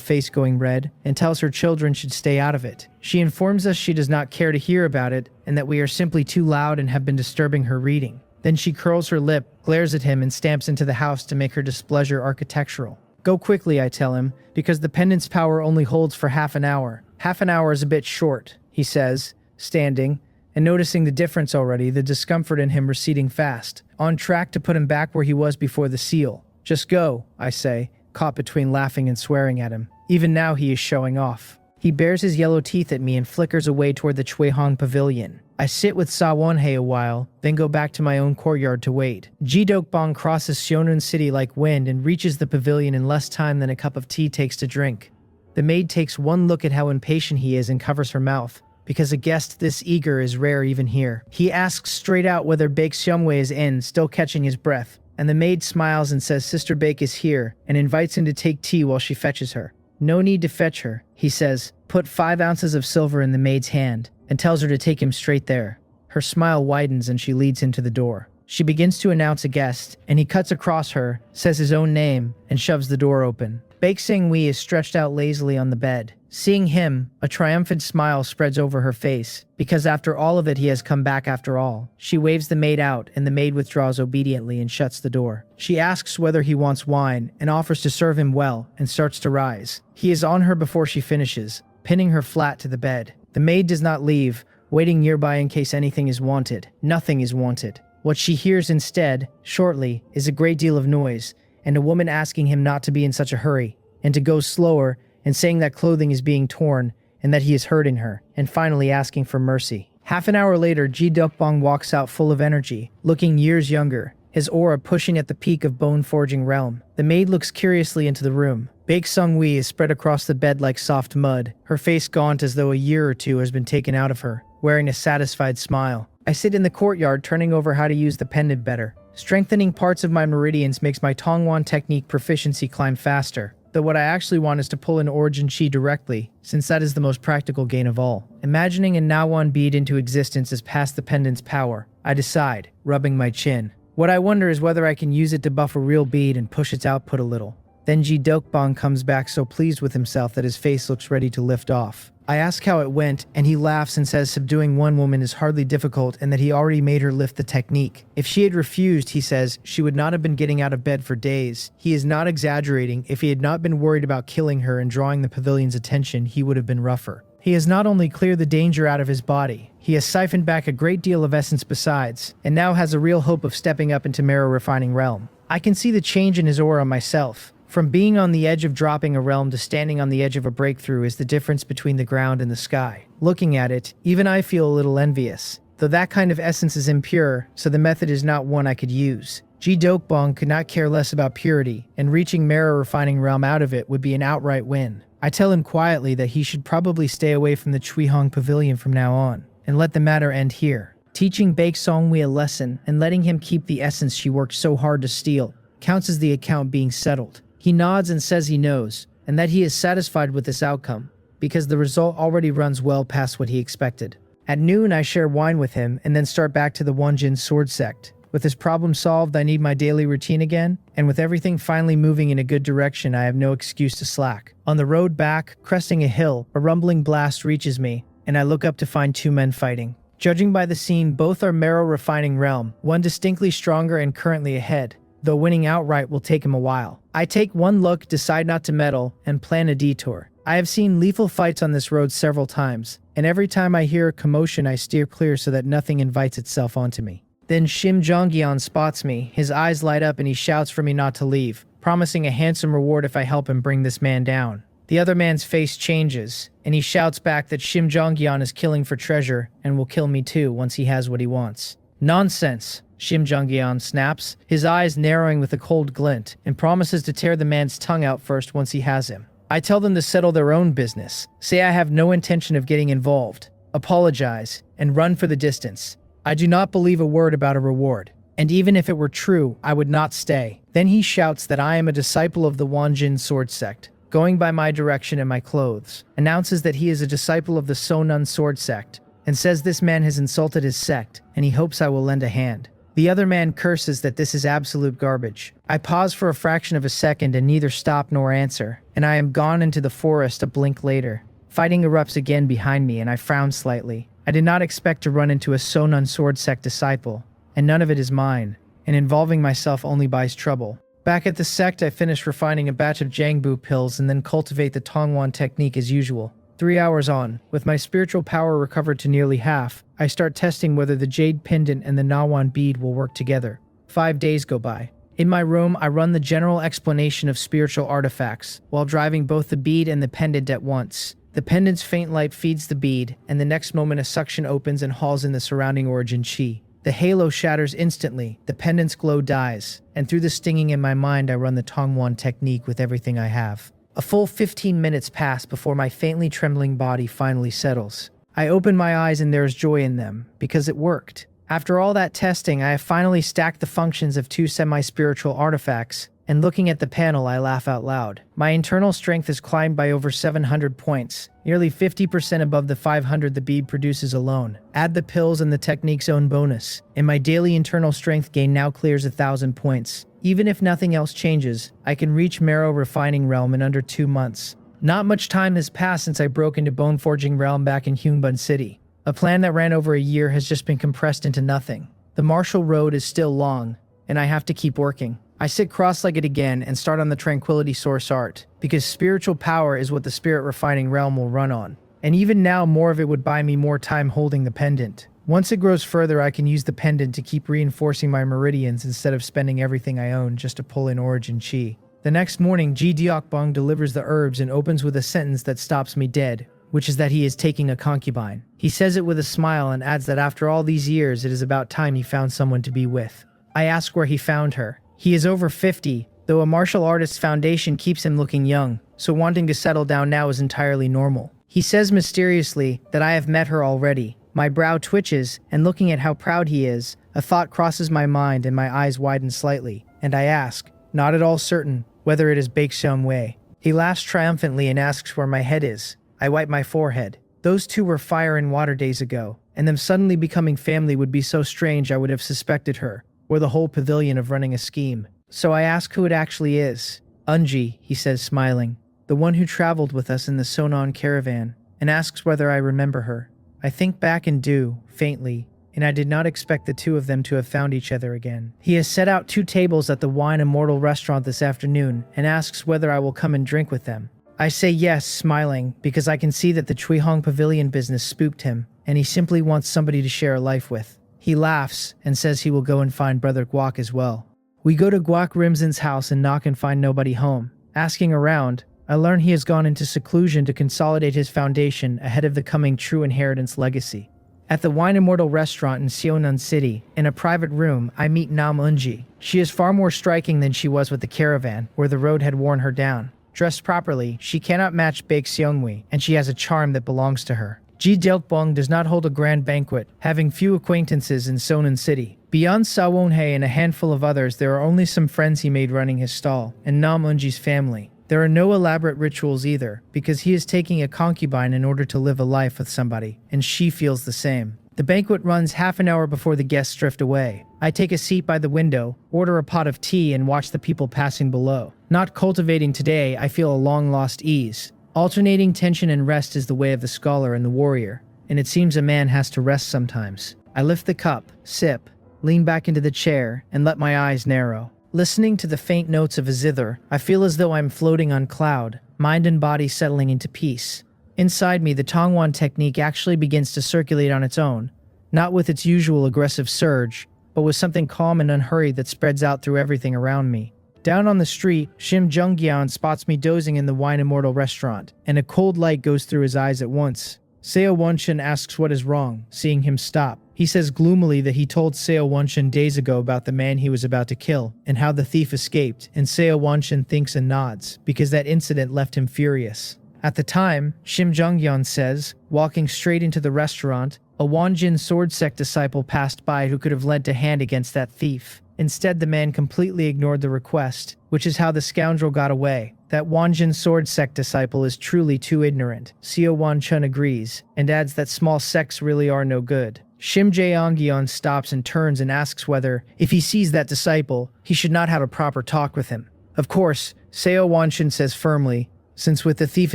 face going red, and tells her children should stay out of it. She informs us she does not care to hear about it, and that we are simply too loud and have been disturbing her reading. Then she curls her lip, glares at him, and stamps into the house to make her displeasure architectural. Go quickly, I tell him, because the pendant's power only holds for half an hour. Half an hour is a bit short, he says, standing, and noticing the difference already, the discomfort in him receding fast, on track to put him back where he was before the seal. Just go, I say, caught between laughing and swearing at him. Even now he is showing off. He bares his yellow teeth at me and flickers away toward the Chweihong pavilion. I sit with Sawonhei a while, then go back to my own courtyard to wait. Ji-Dokbong crosses Seonun City like wind and reaches the pavilion in less time than a cup of tea takes to drink. The maid takes one look at how impatient he is and covers her mouth, because a guest this eager is rare even here. He asks straight out whether Baek Seong-wi is in, still catching his breath, and the maid smiles and says Sister Baek is here, and invites him to take tea while she fetches her. No need to fetch her, he says, put 5 ounces of silver in the maid's hand, and tells her to take him straight there. Her smile widens and she leads him to the door. She begins to announce a guest, and he cuts across her, says his own name, and shoves the door open. Baek Sing-wi is stretched out lazily on the bed. Seeing him, a triumphant smile spreads over her face, because after all of it he has come back after all. She waves the maid out, and the maid withdraws obediently and shuts the door. She asks whether he wants wine, and offers to serve him well, and starts to rise. He is on her before she finishes, pinning her flat to the bed. The maid does not leave, waiting nearby in case anything is wanted. Nothing is wanted. What she hears instead, shortly, is a great deal of noise, and a woman asking him not to be in such a hurry, and to go slower, and saying that clothing is being torn, and that he is hurting her, and finally asking for mercy. Half an hour later, Ji-Dokbong walks out full of energy, looking years younger, his aura pushing at the peak of bone-forging realm. The maid looks curiously into the room. Baek Sung-wi is spread across the bed like soft mud, her face gaunt as though a year or two has been taken out of her, wearing a satisfied smile. I sit in the courtyard turning over how to use the pendant better. Strengthening parts of my meridians makes my Tongwan technique proficiency climb faster, though what I actually want is to pull in origin chi directly, since that is the most practical gain of all. Imagining a Nawan bead into existence as past the pendant's power, I decide, rubbing my chin. What I wonder is whether I can use it to buff a real bead and push its output a little. Then Ji-Dokbong comes back so pleased with himself that his face looks ready to lift off. I ask how it went, and he laughs and says subduing one woman is hardly difficult and that he already made her lift the technique. If she had refused, he says, she would not have been getting out of bed for days. He is not exaggerating. If he had not been worried about killing her and drawing the pavilion's attention, he would have been rougher. He has not only cleared the danger out of his body, he has siphoned back a great deal of essence besides, and now has a real hope of stepping up into marrow refining realm. I can see the change in his aura myself. From being on the edge of dropping a realm to standing on the edge of a breakthrough is the difference between the ground and the sky. Looking at it, even I feel a little envious. Though that kind of essence is impure, so the method is not one I could use. Ji Dokbong could not care less about purity, and reaching marrow refining realm out of it would be an outright win. I tell him quietly that he should probably stay away from the Chuihong Pavilion from now on, and let the matter end here. Teaching Baek Songhui a lesson and letting him keep the essence she worked so hard to steal counts as the account being settled. He nods and says he knows, and that he is satisfied with this outcome, because the result already runs well past what he expected. At noon, I share wine with him, and then start back to the Wonjin sword sect. With this problem solved, I need my daily routine again, and with everything finally moving in a good direction, I have no excuse to slack. On the road back, cresting a hill, a rumbling blast reaches me, and I look up to find two men fighting. Judging by the scene, both are marrow refining realm, one distinctly stronger and currently ahead, though winning outright will take him a while. I take one look, decide not to meddle, and plan a detour. I have seen lethal fights on this road several times, and every time I hear a commotion I steer clear so that nothing invites itself onto me. Then Shim Jongyeon spots me, his eyes light up and he shouts for me not to leave, promising a handsome reward if I help him bring this man down. The other man's face changes, and he shouts back that Shim Jongyeon is killing for treasure and will kill me too once he has what he wants. Nonsense! Shim Jongyeon snaps, his eyes narrowing with a cold glint, and promises to tear the man's tongue out first once he has him. I tell them to settle their own business, say I have no intention of getting involved, apologize, and run for the distance. I do not believe a word about a reward, and even if it were true, I would not stay. Then he shouts that I am a disciple of the Wonjin sword sect, going by my direction and my clothes, announces that he is a disciple of the Sonun sword sect, and says this man has insulted his sect, and he hopes I will lend a hand. The other man curses that this is absolute garbage. I pause for a fraction of a second and neither stop nor answer, and I am gone into the forest a blink later. Fighting erupts again behind me and I frown slightly. I did not expect to run into a Sonun sword sect disciple, and none of it is mine, and involving myself only buys trouble. Back at the sect, I finish refining a batch of Jangbu pills and then cultivate the Tongwan technique as usual. 3 hours on, with my spiritual power recovered to nearly half, I start testing whether the jade pendant and the Nawan bead will work together. 5 days go by. In my room, I run the general explanation of spiritual artifacts, while driving both the bead and the pendant at once. The pendant's faint light feeds the bead, and the next moment a suction opens and hauls in the surrounding origin chi. The halo shatters instantly, the pendant's glow dies, and through the stinging in my mind I run the Tongwan technique with everything I have. A full 15 minutes pass before my faintly trembling body finally settles. I open my eyes and there is joy in them, because it worked. After all that testing, I have finally stacked the functions of 2 semi-spiritual artifacts, and looking at the panel I laugh out loud. My internal strength has climbed by over 700 points, nearly 50% above the 500 the bead produces alone. Add the pills and the technique's own bonus, and my daily internal strength gain now clears 1,000 points. Even if nothing else changes, I can reach marrow refining realm in under 2 months. Not much time has passed since I broke into bone forging realm back in Hyungbun City. A plan that ran over a year has just been compressed into nothing. The martial road is still long, and I have to keep working. I sit cross-legged again and start on the Tranquility Source art, because spiritual power is what the spirit refining realm will run on. And even now, more of it would buy me more time holding the pendant. Once it grows further, I can use the pendant to keep reinforcing my meridians instead of spending everything I own just to pull in origin chi. The next morning, Ji Deokbong delivers the herbs and opens with a sentence that stops me dead, which is that he is taking a concubine. He says it with a smile and adds that after all these years, it is about time he found someone to be with. I ask where he found her. He is over 50, though a martial artist's foundation keeps him looking young, so wanting to settle down now is entirely normal. He says mysteriously that I have met her already. My brow twitches, and looking at how proud he is, a thought crosses my mind and my eyes widen slightly, and I ask, not at all certain, whether it is Baek Seung-wei. He laughs triumphantly and asks where my head is. I wipe my forehead. Those two were fire and water days ago, and them suddenly becoming family would be so strange I would have suspected her, or the whole pavilion of running a scheme. So I ask who it actually is. Unji, he says smiling, the one who traveled with us in the Sonon caravan. and asks whether I remember her. I think back and do, faintly, and I did not expect the two of them to have found each other again. He has set out 2 tables at the Wine Immortal restaurant this afternoon and asks whether I will come and drink with them. I say yes, smiling, because I can see that the Chuihong Pavilion business spooked him, and he simply wants somebody to share a life with. He laughs and says he will go and find Brother Guak as well. We go to Guak Rimzen's house and knock and find nobody home. Asking around, I learn he has gone into seclusion to consolidate his foundation ahead of the coming True Inheritance legacy. At the Wine Immortal restaurant in Seonan City, in a private room, I meet Nam Eunji. She is far more striking than she was with the caravan, where the road had worn her down. Dressed properly, she cannot match Baek Seonwi, and she has a charm that belongs to her. Ji Delkbong does not hold a grand banquet, having few acquaintances in Seonan City. Beyond Sawonhei and a handful of others, there are only some friends he made running his stall, and Nam Eunji's family. There are no elaborate rituals either, because he is taking a concubine in order to live a life with somebody, and she feels the same. The banquet runs half an hour before the guests drift away. I take a seat by the window, order a pot of tea, and watch the people passing below. Not cultivating today, I feel a long-lost ease. Alternating tension and rest is the way of the scholar and the warrior, and it seems a man has to rest sometimes. I lift the cup, sip, lean back into the chair, and let my eyes narrow. Listening to the faint notes of a zither, I feel as though I'm floating on cloud, mind and body settling into peace. Inside me, the Tongwan technique actually begins to circulate on its own, not with its usual aggressive surge, but with something calm and unhurried that spreads out through everything around me. Down on the street, Shim Junggyeon spots me dozing in the Wine Immortal restaurant, and a cold light goes through his eyes at once. Seo Wonshin asks what is wrong, seeing him stop. He says gloomily that he told Seo Wonshin days ago about the man he was about to kill, and how the thief escaped, and Seo Wonshin thinks and nods, because that incident left him furious. At the time, Shim Junggyeon says, walking straight into the restaurant, a Wanjin sword sect disciple passed by who could have lent a hand against that thief. Instead, the man completely ignored the request, which is how the scoundrel got away. That Wanjin sword sect disciple is truly too ignorant. Seo Wanchun agrees, and adds that small sects really are no good. Shim Jae-ongyeon stops and turns and asks whether, if he sees that disciple, he should not have a proper talk with him. Of course, Seo Wanchun says firmly, since with the thief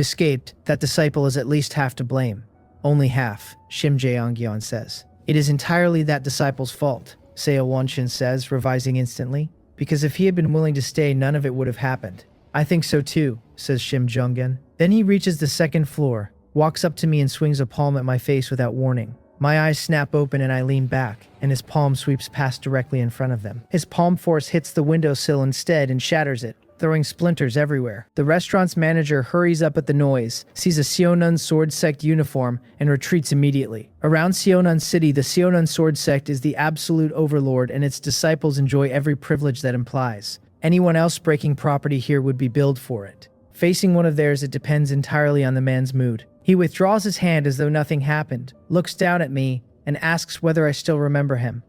escaped, that disciple is at least half to blame. Only half, Shim Jae-ongyeon says. It is entirely that disciple's fault, Seo Wanchun says, revising instantly, because if he had been willing to stay, none of it would have happened. I think so too, says Shim Junggeon. Then he reaches the second floor, walks up to me and swings a palm at my face without warning. My eyes snap open and I lean back, and his palm sweeps past directly in front of them. His palm force hits the windowsill instead and shatters it, throwing splinters everywhere. The restaurant's manager hurries up at the noise, sees a Seonan sword sect uniform, and retreats immediately. Around Seonan City, the Seonan sword sect is the absolute overlord, and its disciples enjoy every privilege that implies. Anyone else breaking property here would be billed for it. Facing one of theirs, it depends entirely on the man's mood. He withdraws his hand as though nothing happened, looks down at me, and asks whether I still remember him.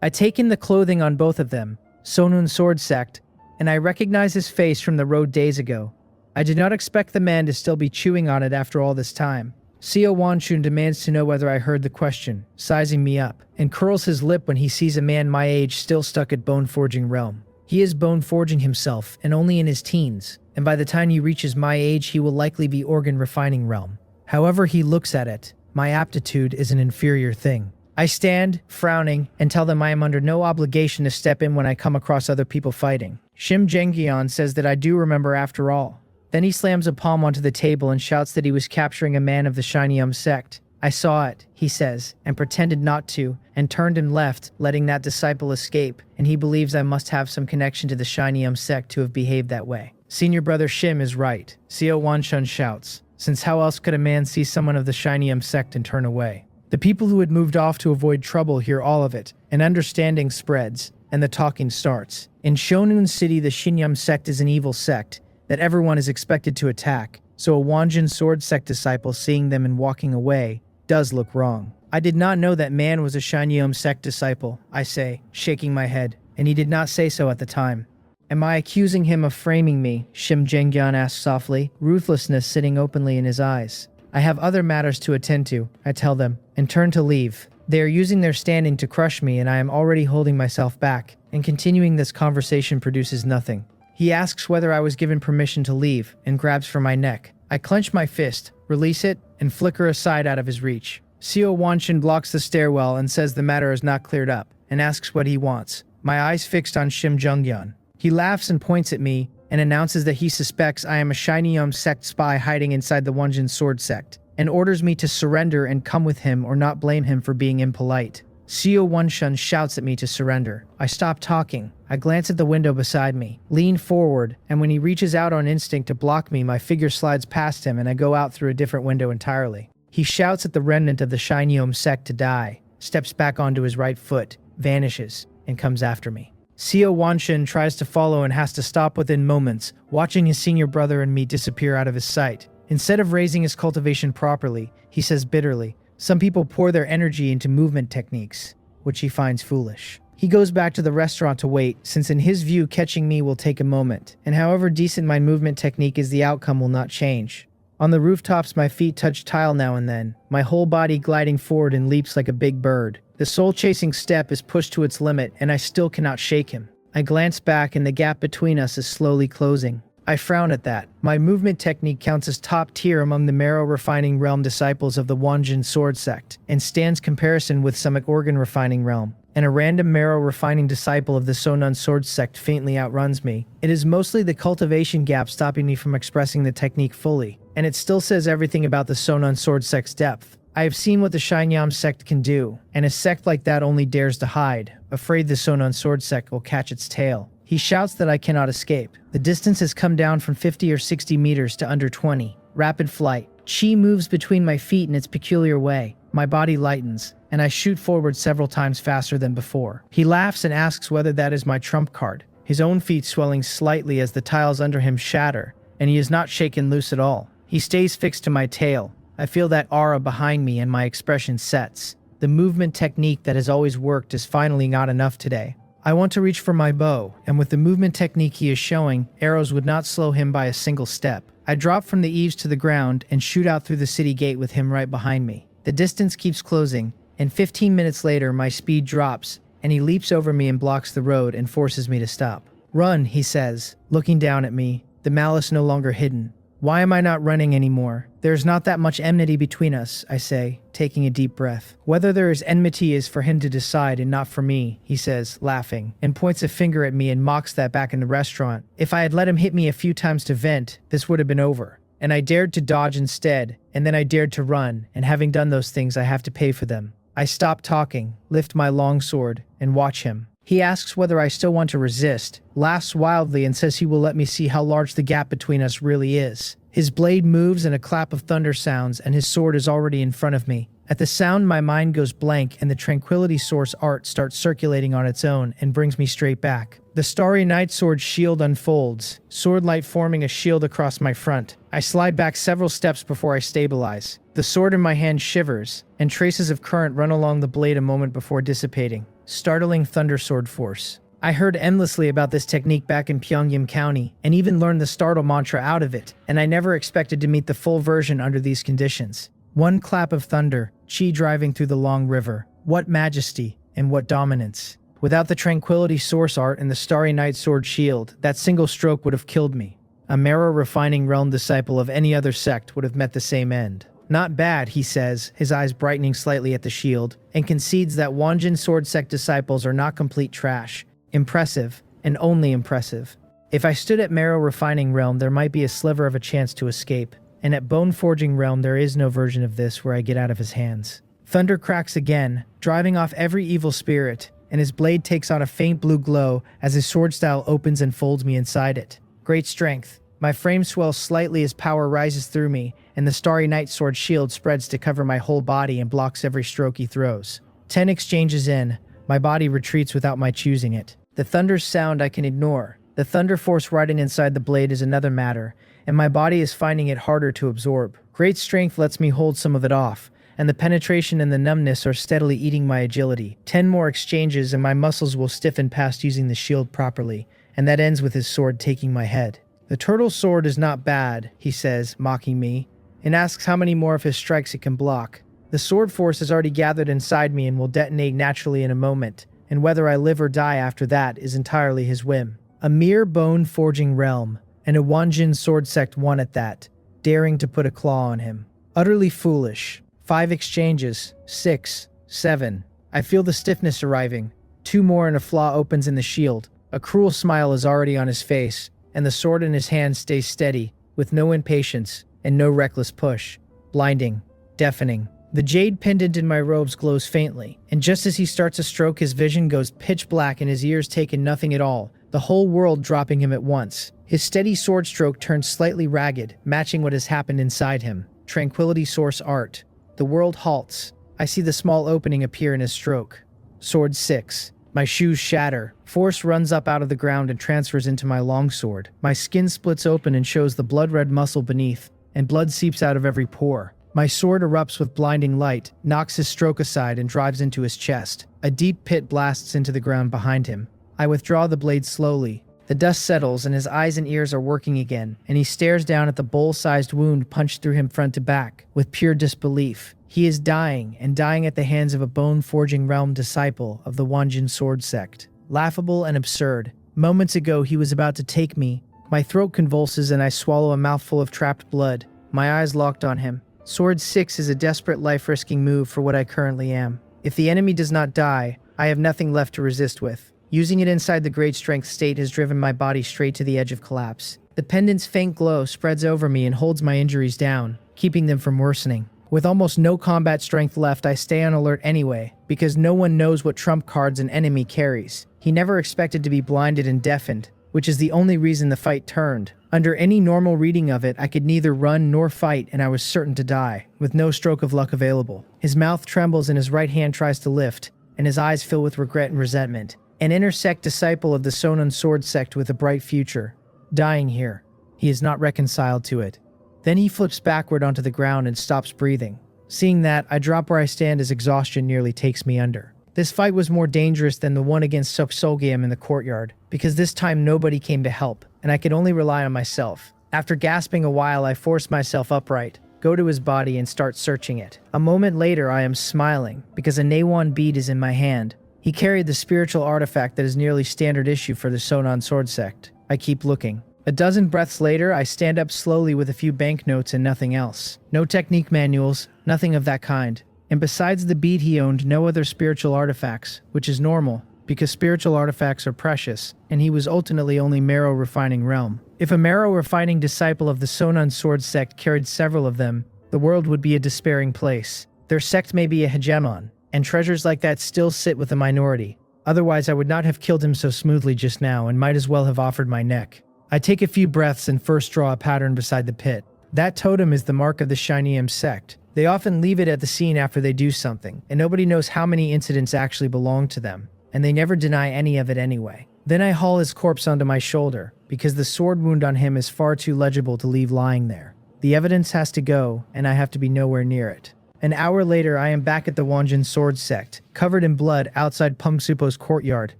I take in the clothing on both of them, Sonun sword sect, and I recognize his face from the road days ago. I did not expect the man to still be chewing on it after all this time. Seo Wanchun demands to know whether I heard the question, sizing me up, and curls his lip when he sees a man my age still stuck at bone forging realm. He is bone forging himself, and only in his teens, and by the time he reaches my age, he will likely be organ refining realm. However he looks at it, my aptitude is an inferior thing. I stand, frowning, and tell them I am under no obligation to step in when I come across other people fighting. Shim Jengyeon says that I do remember after all. Then he slams a palm onto the table and shouts that he was capturing a man of the Shinyeom sect. I saw it, he says, and pretended not to, and turned and left, letting that disciple escape, and he believes I must have some connection to the Shinyeom sect to have behaved that way. Senior brother Shim is right, Seo Wanchun shouts, since how else could a man see someone of the Shinyeom sect and turn away? The people who had moved off to avoid trouble hear all of it, and understanding spreads, and the talking starts. In Shonun City, the Shinyeom sect is an evil sect that everyone is expected to attack, so a Wanjin sword sect disciple seeing them and walking away does look wrong. I did not know that man was a Shinyeom sect disciple, I say, shaking my head, and he did not say so at the time. Am I accusing him of framing me? Shim Jengyeon asks softly, ruthlessness sitting openly in his eyes. I have other matters to attend to, I tell them, and turn to leave. They are using their standing to crush me, and I am already holding myself back, and continuing this conversation produces nothing. He asks whether I was given permission to leave, and grabs for my neck. I clench my fist, release it, and flicker aside out of his reach. Seo Wanshin blocks the stairwell and says the matter is not cleared up, and asks what he wants. My eyes fixed on Shim Jungyeon. He laughs and points at me, and announces that he suspects I am a Shinyeom sect spy hiding inside the Wonjin sword sect, and orders me to surrender and come with him or not blame him for being impolite. Seo Wanshin shouts at me to surrender. I stop talking. I glance at the window beside me, lean forward, and when he reaches out on instinct to block me, my figure slides past him and I go out through a different window entirely. He shouts at the remnant of the Shinyeom sect to die, steps back onto his right foot, vanishes, and comes after me. Seo Wanshin tries to follow and has to stop within moments, watching his senior brother and me disappear out of his sight. Instead of raising his cultivation properly, he says bitterly, some people pour their energy into movement techniques, which he finds foolish. He goes back to the restaurant to wait, since in his view catching me will take a moment, and however decent my movement technique is, the outcome will not change. On the rooftops, my feet touch tile now and then, my whole body gliding forward in leaps like a big bird. The soul-chasing step is pushed to its limit, and I still cannot shake him. I glance back, and the gap between us is slowly closing. I frown at that. My movement technique counts as top tier among the marrow refining realm disciples of the Wonjin sword sect, and stands comparison with some organ refining realm. And a random marrow refining disciple of the Sonon sword sect faintly outruns me. It is mostly the cultivation gap stopping me from expressing the technique fully, and it still says everything about the Sonon sword sect's depth. I have seen what the Shinyeom sect can do, and a sect like that only dares to hide, afraid the Sonon sword sect will catch its tail. He shouts that I cannot escape. The distance has come down from 50 or 60 meters to under 20. Rapid flight. Chi moves between my feet in its peculiar way. My body lightens, and I shoot forward several times faster than before. He laughs and asks whether that is my trump card, his own feet swelling slightly as the tiles under him shatter, and he is not shaken loose at all. He stays fixed to my tail. I feel that aura behind me and my expression sets. The movement technique that has always worked is finally not enough today. I want to reach for my bow, and with the movement technique he is showing, arrows would not slow him by a single step. I drop from the eaves to the ground and shoot out through the city gate with him right behind me. The distance keeps closing, and 15 minutes later my speed drops, and he leaps over me and blocks the road and forces me to stop. Run, he says, looking down at me, the malice no longer hidden. Why am I not running anymore? There's not that much enmity between us, I say, taking a deep breath. Whether there is enmity is for him to decide and not for me, he says, laughing, and points a finger at me and mocks that back in the restaurant. If I had let him hit me a few times to vent, this would have been over. And I dared to dodge instead, and then I dared to run, and having done those things I have to pay for them. I stop talking, lift my long sword, and watch him. He asks whether I still want to resist, laughs wildly and says he will let me see how large the gap between us really is. His blade moves and a clap of thunder sounds, and his sword is already in front of me. At the sound, my mind goes blank and the Tranquility Source art starts circulating on its own and brings me straight back. The Starry Night Sword shield unfolds, sword light forming a shield across my front. I slide back several steps before I stabilize. The sword in my hand shivers, and traces of current run along the blade a moment before dissipating. Startling thunder sword force. I heard endlessly about this technique back in Pyongyang County, and even learned the startle mantra out of it, and I never expected to meet the full version under these conditions. One clap of thunder, chi driving through the long river. What majesty, and what dominance. Without the Tranquility Source art and the Starry Night Sword shield, that single stroke would have killed me. A marrow refining realm disciple of any other sect would have met the same end. Not bad, he says, his eyes brightening slightly at the shield, and concedes that Wonjin sword sect disciples are not complete trash. Impressive, and only impressive. If I stood at Marrow Refining Realm, there might be a sliver of a chance to escape, and at Bone Forging Realm there is no version of this where I get out of his hands. Thunder cracks again, driving off every evil spirit, and his blade takes on a faint blue glow as his sword style opens and folds me inside it. Great strength. My frame swells slightly as power rises through me, and the Starry Night Sword shield spreads to cover my whole body and blocks every stroke he throws. 10 exchanges in, my body retreats without my choosing it. The thunder's sound I can ignore. The thunder force riding inside the blade is another matter, and my body is finding it harder to absorb. Great strength lets me hold some of it off, and the penetration and the numbness are steadily eating my agility. 10 more exchanges and my muscles will stiffen past using the shield properly, and that ends with his sword taking my head. The turtle sword is not bad, he says, mocking me, and asks how many more of his strikes it can block. The sword force has already gathered inside me and will detonate naturally in a moment, and whether I live or die after that is entirely his whim. A mere bone-forging realm, and a Wonjin sword sect one at that. daring to put a claw on him. Utterly foolish. 5 exchanges. 6. 7. I feel the stiffness arriving. 2 more and a flaw opens in the shield. A cruel smile is already on his face, and the sword in his hand stays steady, with no impatience and no reckless push. Blinding. Deafening. The jade pendant in my robes glows faintly, and just as he starts a stroke, his vision goes pitch black and his ears take in nothing at all, the whole world dropping him at once. His steady sword stroke turns slightly ragged, matching what has happened inside him. Tranquility source art. The world halts. I see the small opening appear in his stroke. Sword 6. My shoes shatter. Force runs up out of the ground and transfers into my longsword. My skin splits open and shows the blood-red muscle beneath, and blood seeps out of every pore. My sword erupts with blinding light, knocks his stroke aside and drives into his chest. A deep pit blasts into the ground behind him. I withdraw the blade slowly. The dust settles and his eyes and ears are working again, and he stares down at the bowl-sized wound punched through him front to back, with pure disbelief. He is dying, and dying at the hands of a bone-forging realm disciple of the Wanjin sword sect. Laughable and absurd. Moments ago he was about to take me. My throat convulses and I swallow a mouthful of trapped blood. My eyes locked on him. Sword 6 is a desperate life-risking move for what I currently am. If the enemy does not die, I have nothing left to resist with. Using it inside the great strength state has driven my body straight to the edge of collapse. The pendant's faint glow spreads over me and holds my injuries down, keeping them from worsening. With almost no combat strength left, I stay on alert anyway, because no one knows what trump cards an enemy carries. He never expected to be blinded and deafened, which is the only reason the fight turned. Under any normal reading of it, I could neither run nor fight, and I was certain to die, with no stroke of luck available. His mouth trembles and his right hand tries to lift, and his eyes fill with regret and resentment. An intersect disciple of the Sonon sword sect with a bright future. Dying here. He is not reconciled to it. Then he flips backward onto the ground and stops breathing. Seeing that, I drop where I stand as exhaustion nearly takes me under. This fight was more dangerous than the one against Soksolgium in the courtyard, because this time nobody came to help, and I could only rely on myself. After gasping a while, I force myself upright, go to his body and start searching it. A moment later, I am smiling, because a Nawan bead is in my hand. He carried the spiritual artifact that is nearly standard issue for the Sonon sword sect. I keep looking. A dozen breaths later, I stand up slowly with a few banknotes and nothing else. No technique manuals, nothing of that kind. And besides the bead he owned, no other spiritual artifacts, which is normal, because spiritual artifacts are precious, and he was ultimately only marrow-refining realm. If a marrow-refining disciple of the Sonon sword sect carried several of them, the world would be a despairing place. Their sect may be a hegemon, and treasures like that still sit with a minority. Otherwise, I would not have killed him so smoothly just now, and might as well have offered my neck. I take a few breaths and first draw a pattern beside the pit. That totem is the mark of the Shineum sect. They often leave it at the scene after they do something, and nobody knows how many incidents actually belong to them, and they never deny any of it anyway. Then I haul his corpse onto my shoulder, because the sword wound on him is far too legible to leave lying there. The evidence has to go, and I have to be nowhere near it. An hour later, I am back at the Wanjin sword sect, covered in blood outside Pungsupo's courtyard,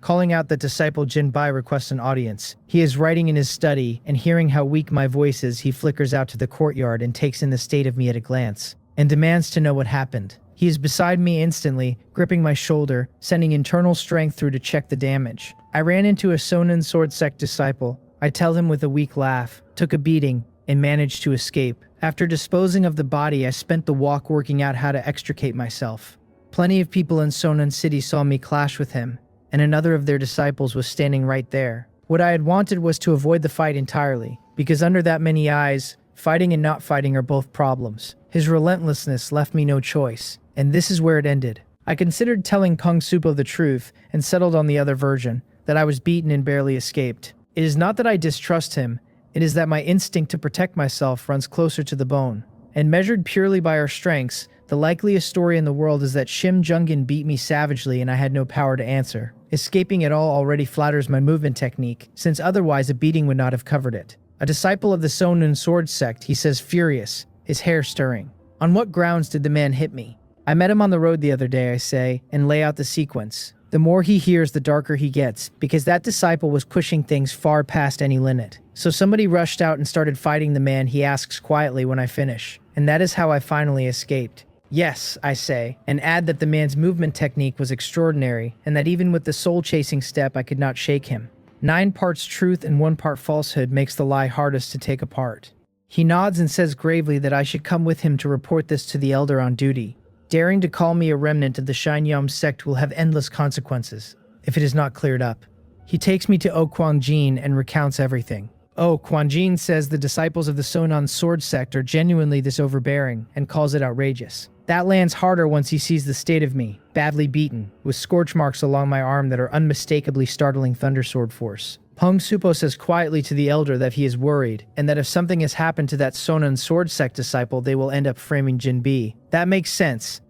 calling out that disciple Jinbai requests an audience. He is writing in his study, and hearing how weak my voice is, he flickers out to the courtyard and takes in the state of me at a glance, and demands to know what happened. He is beside me instantly, gripping my shoulder, sending internal strength through to check the damage. I ran into a Sonon sword sect disciple. I tell him with a weak laugh, took a beating, and managed to escape. After disposing of the body, I spent the walk working out how to extricate myself. Plenty of people in Sonon City saw me clash with him, and another of their disciples was standing right there. What I had wanted was to avoid the fight entirely, because under that many eyes, fighting and not fighting are both problems. His relentlessness left me no choice, and this is where it ended. I considered telling Pungsupo the truth and settled on the other version, that I was beaten and barely escaped. It is not that I distrust him, it is that my instinct to protect myself runs closer to the bone. And measured purely by our strengths, the likeliest story in the world is that Shim Jungin beat me savagely and I had no power to answer. Escaping at all already flatters my movement technique, since otherwise a beating would not have covered it. A disciple of the Sonon sword sect, he says, furious, his hair stirring. On what grounds did the man hit me? I met him on the road the other day, I say, and lay out the sequence. The more he hears, the darker he gets, because that disciple was pushing things far past any limit. So somebody rushed out and started fighting the man, he asks quietly when I finish. And that is how I finally escaped. Yes, I say, and add that the man's movement technique was extraordinary, and that even with the soul-chasing step, I could not shake him. 9 parts truth and 1 part falsehood makes the lie hardest to take apart. He nods and says gravely that I should come with him to report this to the elder on duty. Daring to call me a remnant of the Shinyam sect will have endless consequences, if it is not cleared up. He takes me to O Kwangjin and recounts everything. O Kwangjin says the disciples of the Sonon sword sect are genuinely this overbearing and calls it outrageous. That lands harder once he sees the state of me, badly beaten, with scorch marks along my arm that are unmistakably startling Thundersword force. Hong Supo says quietly to the elder that he is worried, and that if something has happened to that Sonon sword sect disciple, they will end up framing Jinbi. That makes sense,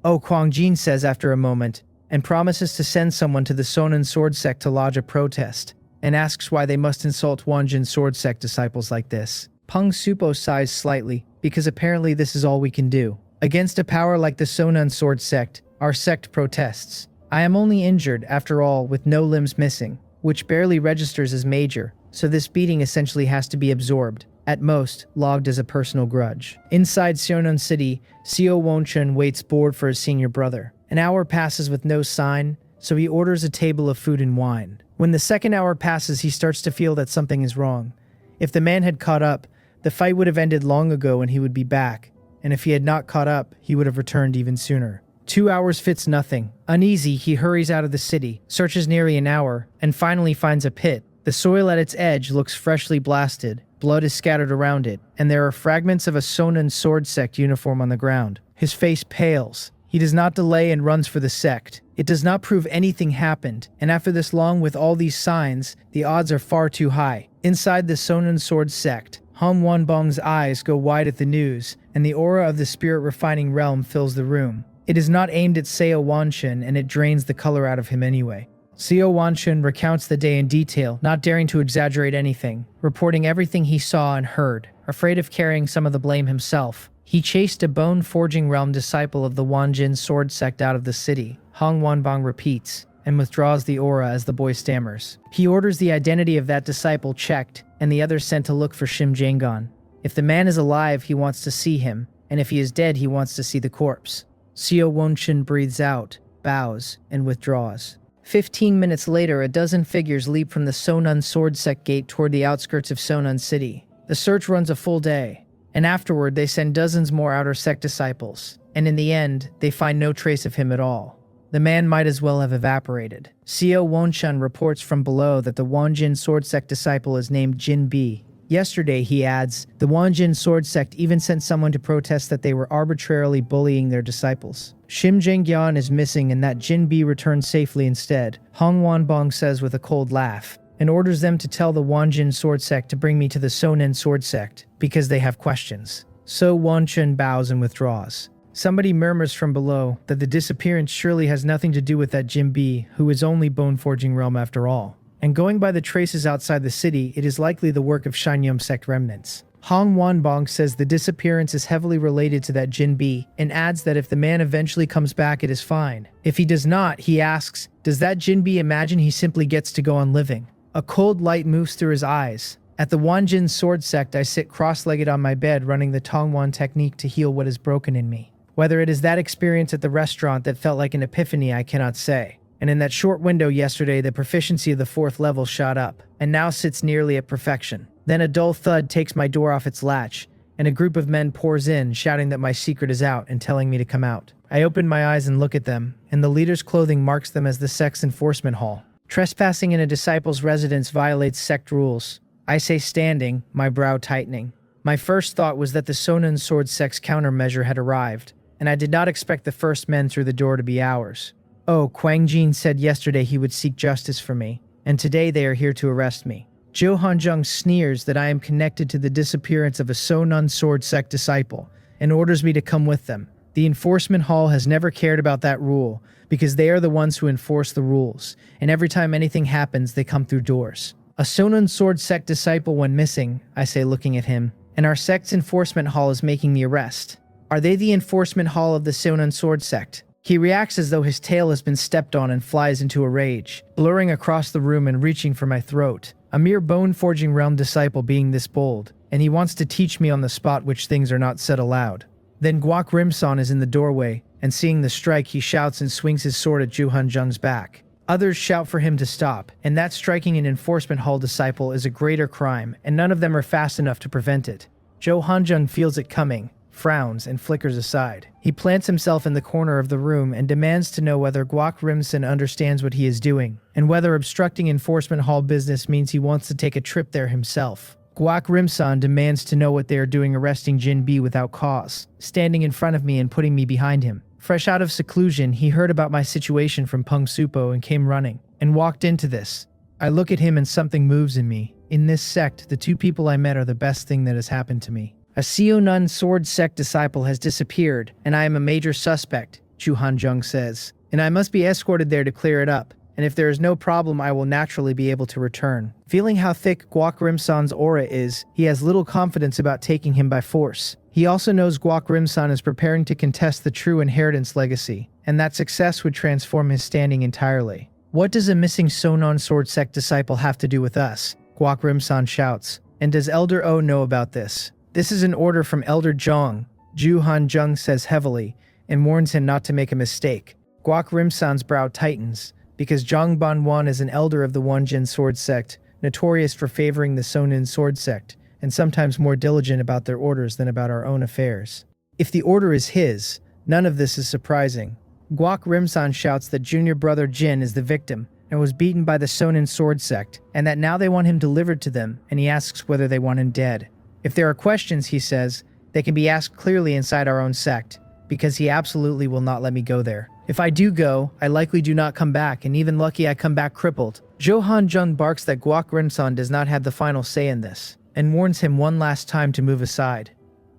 O Kwangjin says after a moment, and promises to send someone to the Sonon sword sect to lodge a protest, and asks why they must insult Wanjin sword sect disciples like this. Peng Supo sighs slightly, because apparently this is all we can do. Against a power like the Sonon sword sect, our sect protests. I am only injured, after all, with no limbs missing, which barely registers as major, so this beating essentially has to be absorbed, at most, logged as a personal grudge. Inside Sionon City, Seo Wonchun waits bored for his senior brother. An hour passes with no sign, so he orders a table of food and wine. When the second hour passes, he starts to feel that something is wrong. If the man had caught up, the fight would have ended long ago and he would be back, and if he had not caught up, he would have returned even sooner. 2 hours fits nothing. Uneasy, he hurries out of the city, searches nearly an hour, and finally finds a pit. The soil at its edge looks freshly blasted, blood is scattered around it, and there are fragments of a Sonon sword sect uniform on the ground. His face pales. He does not delay and runs for the sect. It does not prove anything happened, and after this long with all these signs, the odds are far too high. Inside the Sonon sword sect, Han Wanbong's eyes go wide at the news, and the aura of the spirit-refining realm fills the room. It is not aimed at Seo Wanshun, and it drains the color out of him anyway. Seo Wanshun recounts the day in detail, not daring to exaggerate anything, reporting everything he saw and heard, afraid of carrying some of the blame himself. He chased a bone-forging realm disciple of the Wanjin sword sect out of the city, Hong Wanbong repeats, and withdraws the aura as the boy stammers. He orders the identity of that disciple checked, and the others sent to look for Shim Jangon. If the man is alive, he wants to see him, and if he is dead, he wants to see the corpse. Seo Wonchun breathes out, bows, and withdraws. 15 minutes later, a dozen figures leap from the Sonon sword sect gate toward the outskirts of Sonon City. The search runs a full day, and afterward they send dozens more outer sect disciples, and in the end, they find no trace of him at all. The man might as well have evaporated. Seo Wonchun reports from below that the Wanjin sword sect disciple is named Jin Bi. Yesterday, he adds, the Wanjin sword sect even sent someone to protest that they were arbitrarily bullying their disciples. Shim Jingyan is missing and that Jin Bi returned safely instead, Hong Wanbong says with a cold laugh, and orders them to tell the Wanjin sword sect to bring me to the Sonon sword sect, because they have questions. So Wanchun bows and withdraws. Somebody murmurs from below that the disappearance surely has nothing to do with that Jin Bi, who is only bone-forging realm after all. And going by the traces outside the city, it is likely the work of Shinyam sect remnants. Hong Wanbong says the disappearance is heavily related to that Jin Bi, and adds that if the man eventually comes back, it is fine. If he does not, he asks, does that Jin Bi imagine he simply gets to go on living? A cold light moves through his eyes. At the Wanjin sword sect, I sit cross-legged on my bed running the Tongwan technique to heal what is broken in me. Whether it is that experience at the restaurant that felt like an epiphany, I cannot say. And in that short window yesterday, the proficiency of the 4th level shot up, and now sits nearly at perfection. Then a dull thud takes my door off its latch, and a group of men pours in, shouting that my secret is out and telling me to come out. I open my eyes and look at them, and the leader's clothing marks them as the sect's enforcement hall. Trespassing in a disciple's residence violates sect rules. I say standing, my brow tightening. My first thought was that the Sonon sword sect's countermeasure had arrived, and I did not expect the first men through the door to be ours. Oh, Kwangjin said yesterday he would seek justice for me, and today they are here to arrest me. Zhou Hanzheng sneers that I am connected to the disappearance of a Sonon sword sect disciple, and orders me to come with them. The enforcement hall has never cared about that rule, because they are the ones who enforce the rules, and every time anything happens, they come through doors. A Sonon sword sect disciple went missing, I say looking at him, and our sect's enforcement hall is making the arrest. Are they the enforcement hall of the Sonon sword sect? He reacts as though his tail has been stepped on and flies into a rage, blurring across the room and reaching for my throat. A mere bone-forging realm disciple being this bold, and he wants to teach me on the spot which things are not said aloud. Then Guak Rimson is in the doorway, and seeing the strike, he shouts and swings his sword at Zhu Hanzheng's back. Others shout for him to stop, and that striking an enforcement hall disciple is a greater crime, and none of them are fast enough to prevent it. Zhou Hanjung feels it coming, frowns, and flickers aside. He plants himself in the corner of the room and demands to know whether Guok Rimson understands what he is doing, and whether obstructing enforcement hall business means he wants to take a trip there himself. Guok Rimson demands to know what they are doing arresting Jin B without cause, standing in front of me and putting me behind him. Fresh out of seclusion, he heard about my situation from Peng Supo and came running, and walked into this. I look at him and something moves in me. In this sect, the two people I met are the best thing that has happened to me. A Sionun sword sect disciple has disappeared, and I am a major suspect, Zhu Hanjung says, and I must be escorted there to clear it up, and if there is no problem I will naturally be able to return. Feeling how thick Guok Rimson's aura is, he has little confidence about taking him by force. He also knows Guok Rimson is preparing to contest the true inheritance legacy, and that success would transform his standing entirely. What does a missing Sonon sword sect disciple have to do with us? Guok Rimson shouts. And does Elder O know about this? This is an order from Elder Zhang, Zhu Hanjung says heavily, and warns him not to make a mistake. Guok Rimson's brow tightens, because Zhang Banwan is an elder of the Wanjin sword sect, notorious for favoring the Sonin sword sect, and sometimes more diligent about their orders than about our own affairs. If the order is his, none of this is surprising. Guok Rimson shouts that junior brother Jin is the victim and was beaten by the Sonin sword sect, and that now they want him delivered to them, and he asks whether they want him dead. If there are questions, he says, they can be asked clearly inside our own sect, because he absolutely will not let me go there. If I do go, I likely do not come back, and even lucky I come back crippled. Zhou Hanjung barks that Guok Rimson does not have the final say in this, and warns him one last time to move aside.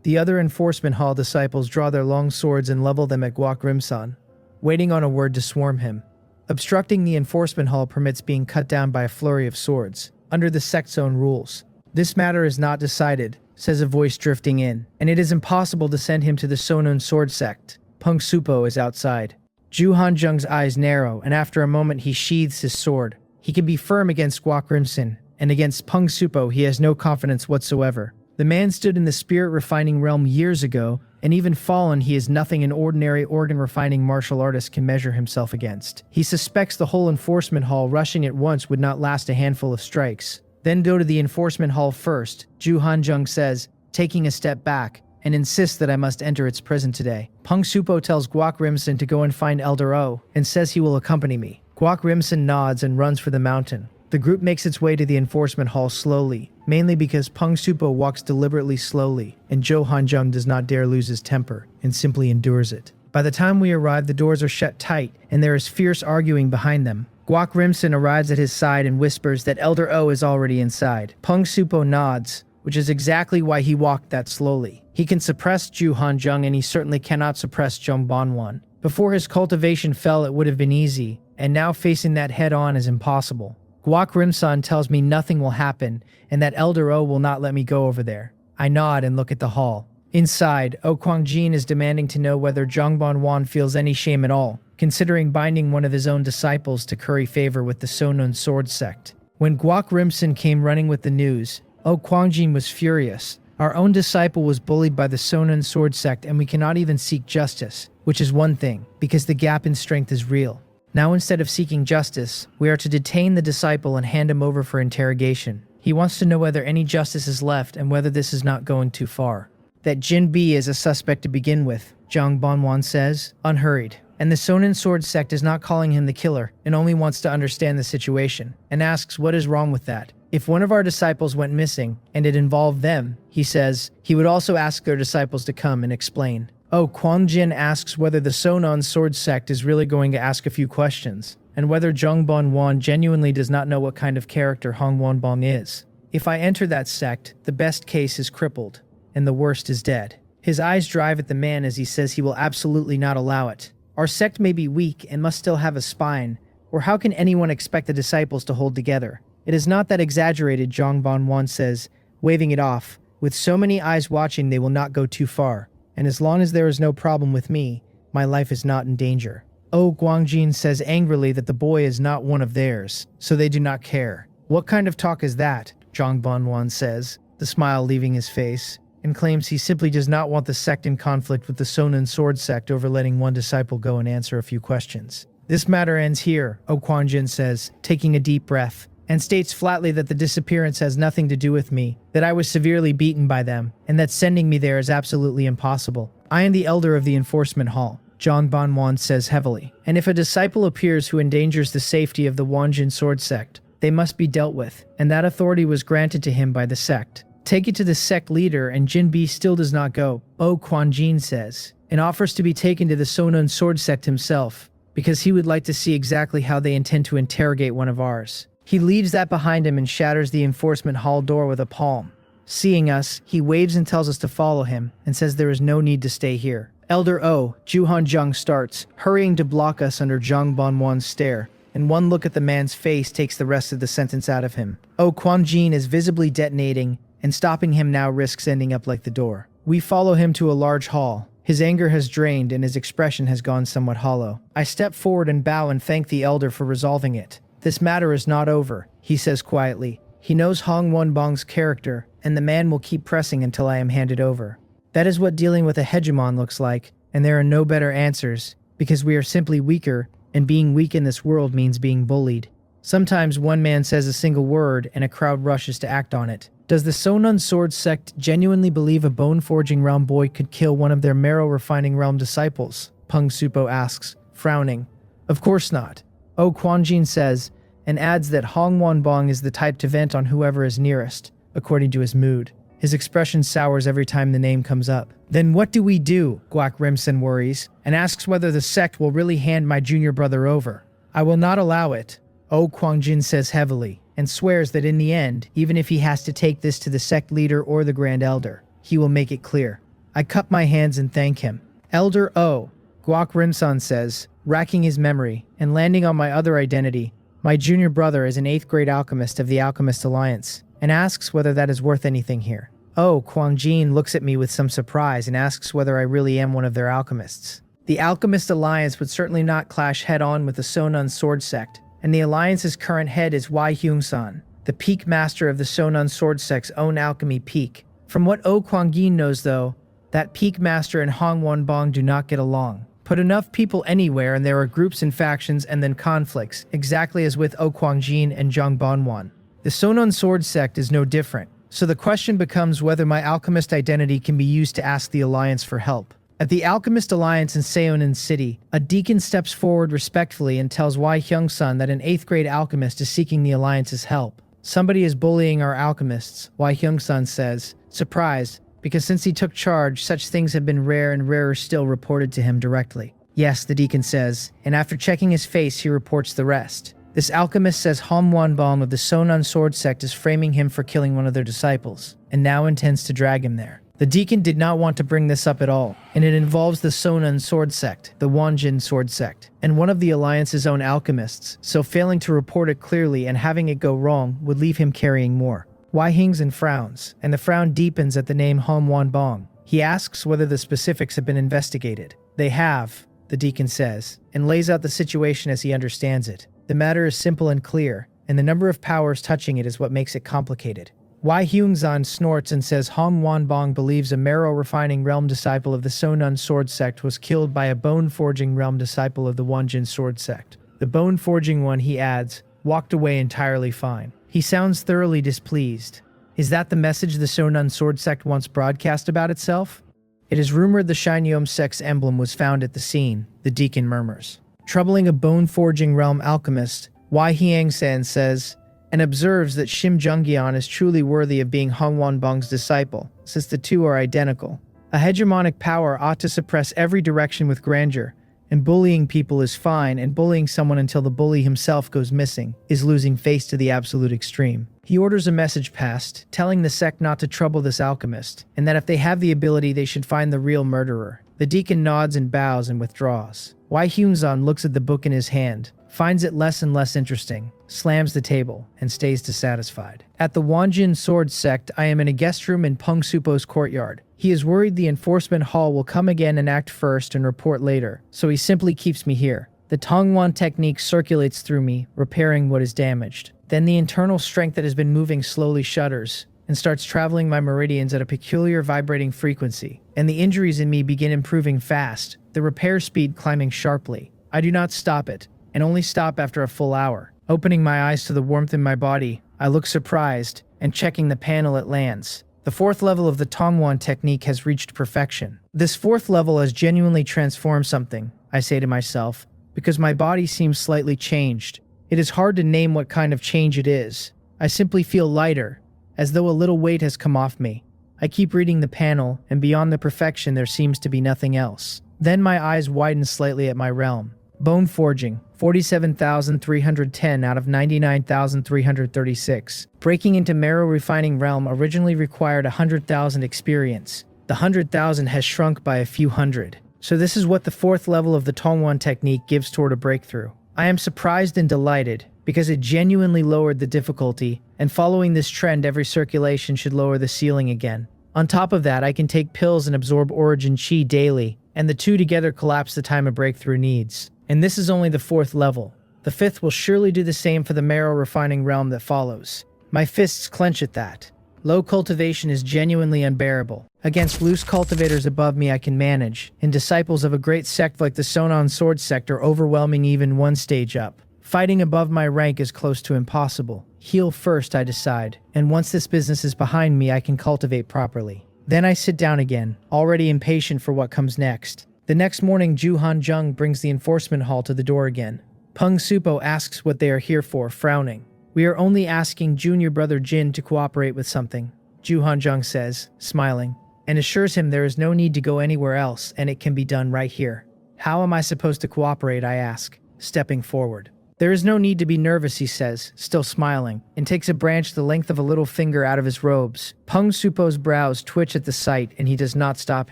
The other enforcement hall disciples draw their long swords and level them at Guok Rimson, waiting on a word to swarm him. Obstructing the enforcement hall permits being cut down by a flurry of swords, under the sect's own rules. This matter is not decided, says a voice drifting in, and it is impossible to send him to the Sonon sword sect. Peng Supo is outside. Zhu Hanjung's eyes narrow, and after a moment he sheathes his sword. He can be firm against Guok Rimson, and against Peng Supo he has no confidence whatsoever. The man stood in the spirit refining realm years ago, and even fallen he is nothing an ordinary organ refining martial artist can measure himself against. He suspects the whole enforcement hall rushing at once would not last a handful of strikes. Then go to the enforcement hall first, Zhu Hanjung says, taking a step back, and insists that I must enter its prison today. Peng Supo tells Guok Rimson to go and find Elder O, and says he will accompany me. Guok Rimson nods and runs for the mountain. The group makes its way to the enforcement hall slowly, mainly because Peng Supo walks deliberately slowly, and Zhou Hanjung does not dare lose his temper, and simply endures it. By the time we arrive, the doors are shut tight, and there is fierce arguing behind them. Guok Rimson arrives at his side and whispers that Elder O is already inside. Peng Supo nods, which is exactly why he walked that slowly. He can suppress Zhu Hanjung, and he certainly cannot suppress Zhang Banwan. Before his cultivation fell, it would have been easy, and now facing that head-on is impossible. Guok Rimson tells me nothing will happen, and that Elder O will not let me go over there. I nod and look at the hall. Inside, O Quangjin is demanding to know whether Zhang Banwan feels any shame at all, considering binding one of his own disciples to curry favor with the Sonon sword sect. When Guok Rimson came running with the news, O Quangjin was furious. Our own disciple was bullied by the Sonon sword sect, and we cannot even seek justice, which is one thing, because the gap in strength is real. Now instead of seeking justice, we are to detain the disciple and hand him over for interrogation. He wants to know whether any justice is left and whether this is not going too far. That Jin B is a suspect to begin with, Zhang Banwan says, unhurried. And the Sonin sword sect is not calling him the killer and only wants to understand the situation, and asks what is wrong with that. If one of our disciples went missing, and it involved them, he says, he would also ask their disciples to come and explain. Oh, Quangjin asks whether the Sonon sword sect is really going to ask a few questions, and whether Zhang Banwan genuinely does not know what kind of character Hong Wanbong is. If I enter that sect, the best case is crippled, and the worst is dead. His eyes drive at the man as he says he will absolutely not allow it. Our sect may be weak and must still have a spine, or how can anyone expect the disciples to hold together? It is not that exaggerated, Zhang Banwan says, waving it off. With so many eyes watching, they will not go too far. And as long as there is no problem with me, my life is not in danger. Oh, Guangjin says angrily that the boy is not one of theirs, so they do not care. What kind of talk is that? Zhang Banwan says, the smile leaving his face, and claims he simply does not want the sect in conflict with the Sonon sword sect over letting one disciple go and answer a few questions. This matter ends here, O Quangjin says, taking a deep breath, and states flatly that the disappearance has nothing to do with me, that I was severely beaten by them, and that sending me there is absolutely impossible. I am the elder of the enforcement hall, Zhang Banwan says heavily, and if a disciple appears who endangers the safety of the Wanjin sword sect, they must be dealt with, and that authority was granted to him by the sect. Take it to the sect leader, and Jinbi still does not go, O Quanjin says, and offers to be taken to the Sonon sword sect himself, because he would like to see exactly how they intend to interrogate one of ours. He leaves that behind him and shatters the enforcement hall door with a palm. Seeing us, he waves and tells us to follow him, and says there is no need to stay here. Elder O, Juhan Zhang starts, hurrying to block us under Zhang Banwan's stare, and one look at the man's face takes the rest of the sentence out of him. O Quanjin is visibly detonating, and stopping him now risks ending up like the door. We follow him to a large hall. His anger has drained and his expression has gone somewhat hollow. I step forward and bow and thank the elder for resolving it. This matter is not over, he says quietly. He knows Hong Wonbong's character, and the man will keep pressing until I am handed over. That is what dealing with a hegemon looks like, and there are no better answers, because we are simply weaker, and being weak in this world means being bullied. Sometimes one man says a single word and a crowd rushes to act on it. Does the Sonon sword sect genuinely believe a bone-forging realm boy could kill one of their marrow-refining realm disciples? Peng Supo asks, frowning. Of course not. O Quanjin says, and adds that Hong Wonbong is the type to vent on whoever is nearest, according to his mood. His expression sours every time the name comes up. Then what do we do? Guak Rimson worries, and asks whether the sect will really hand my junior brother over. I will not allow it, O Quanjin says heavily, and swears that in the end, even if he has to take this to the sect leader or the Grand Elder, he will make it clear. I cup my hands and thank him. Elder O, Guak Rimson says, racking his memory, and landing on my other identity. My junior brother is an 8th grade alchemist of the Alchemist Alliance, and asks whether that is worth anything here. Oh, Quanjin looks at me with some surprise and asks whether I really am one of their alchemists. The Alchemist Alliance would certainly not clash head-on with the Sonon sword sect, and the Alliance's current head is Wai Hyung-san, the peak master of the Sonon sword sect's own alchemy peak. From what O Kwangin knows though, that peak master and Hong Wonbong do not get along. Put enough people anywhere and there are groups and factions and then conflicts, exactly as with O Quangjin and Zhang Banwan. The Sonon sword sect is no different, so the question becomes whether my alchemist identity can be used to ask the Alliance for help. At the Alchemist Alliance in Seonin City, a deacon steps forward respectfully and tells Wai Hyung-sun that an 8th grade alchemist is seeking the Alliance's help. Somebody is bullying our alchemists, Wai Hyung-sun says, surprised, because since he took charge, such things have been rare and rarer still reported to him directly. Yes, the deacon says, and after checking his face, he reports the rest. This alchemist says Hom Wonbong of the Sonon sword sect is framing him for killing one of their disciples, and now intends to drag him there. The deacon did not want to bring this up at all, and it involves the Sonon sword sect, the Wanjin sword sect, and one of the Alliance's own alchemists, so failing to report it clearly and having it go wrong would leave him carrying more. Wai Hingzhen frowns, and the frown deepens at the name Hom Wonbong. He asks whether the specifics have been investigated. They have, the deacon says, and lays out the situation as he understands it. The matter is simple and clear, and the number of powers touching it is what makes it complicated. Wai Hyung-zan snorts and says Hong Wonbong believes a marrow-refining realm disciple of the Sonon sword sect was killed by a bone-forging realm disciple of the Wanjin sword sect. The bone-forging one, he adds, walked away entirely fine. He sounds thoroughly displeased. Is that the message the Sonon sword sect wants broadcast about itself? It is rumored the Shinyom sect's emblem was found at the scene, the deacon murmurs. Troubling a bone-forging realm alchemist, Wai Hyang-san says, and observes that Shim Jungyeon is truly worthy of being Hong Wonbong's disciple, since the two are identical. A hegemonic power ought to suppress every direction with grandeur, and bullying people is fine, and bullying someone until the bully himself goes missing is losing face to the absolute extreme. He orders a message passed, telling the sect not to trouble this alchemist, and that if they have the ability they should find the real murderer. The deacon nods and bows and withdraws. Wai Hyun-zan looks at the book in his hand, finds it less and less interesting, slams the table, and stays dissatisfied. At the Wanjin sword sect, I am in a guest room in Peng Supo's courtyard. He is worried the enforcement hall will come again and act first and report later, so he simply keeps me here. The Tongwan technique circulates through me, repairing what is damaged. Then the internal strength that has been moving slowly shudders, and starts traveling my meridians at a peculiar vibrating frequency, and the injuries in me begin improving fast, the repair speed climbing sharply. I do not stop it, and only stop after a full hour. Opening my eyes to the warmth in my body, I look surprised, and checking the panel it lands. The fourth level of the Tongwan technique has reached perfection. This fourth level has genuinely transformed something, I say to myself, because my body seems slightly changed. It is hard to name what kind of change it is. I simply feel lighter, as though a little weight has come off me. I keep reading the panel, and beyond the perfection there seems to be nothing else. Then my eyes widen slightly at my realm. Bone forging, 47,310 out of 99,336. Breaking into marrow refining realm originally required 100,000 experience. The 100,000 has shrunk by a few hundred. So this is what the fourth level of the Tongwan technique gives toward a breakthrough. I am surprised and delighted, because it genuinely lowered the difficulty, and following this trend every circulation should lower the ceiling again. On top of that, I can take pills and absorb origin chi daily, and the two together collapse the time a breakthrough needs. And this is only the fourth level. The fifth will surely do the same for the marrow refining realm that follows. My fists clench at that. Low cultivation is genuinely unbearable. Against loose cultivators above me I can manage, and disciples of a great sect like the Sonon sword sect are overwhelming even one stage up. Fighting above my rank is close to impossible. Heal first, I decide, and once this business is behind me I can cultivate properly. Then I sit down again, already impatient for what comes next. The next morning, Ju Han Jung brings the enforcement hall to the door again. Peng Supo asks what they are here for, frowning. We are only asking junior brother Jin to cooperate with something, Ju Han Jung says, smiling, and assures him there is no need to go anywhere else and it can be done right here. How am I supposed to cooperate, I ask, stepping forward. There is no need to be nervous, he says, still smiling, and takes a branch the length of a little finger out of his robes. Peng Supo's brows twitch at the sight, and he does not stop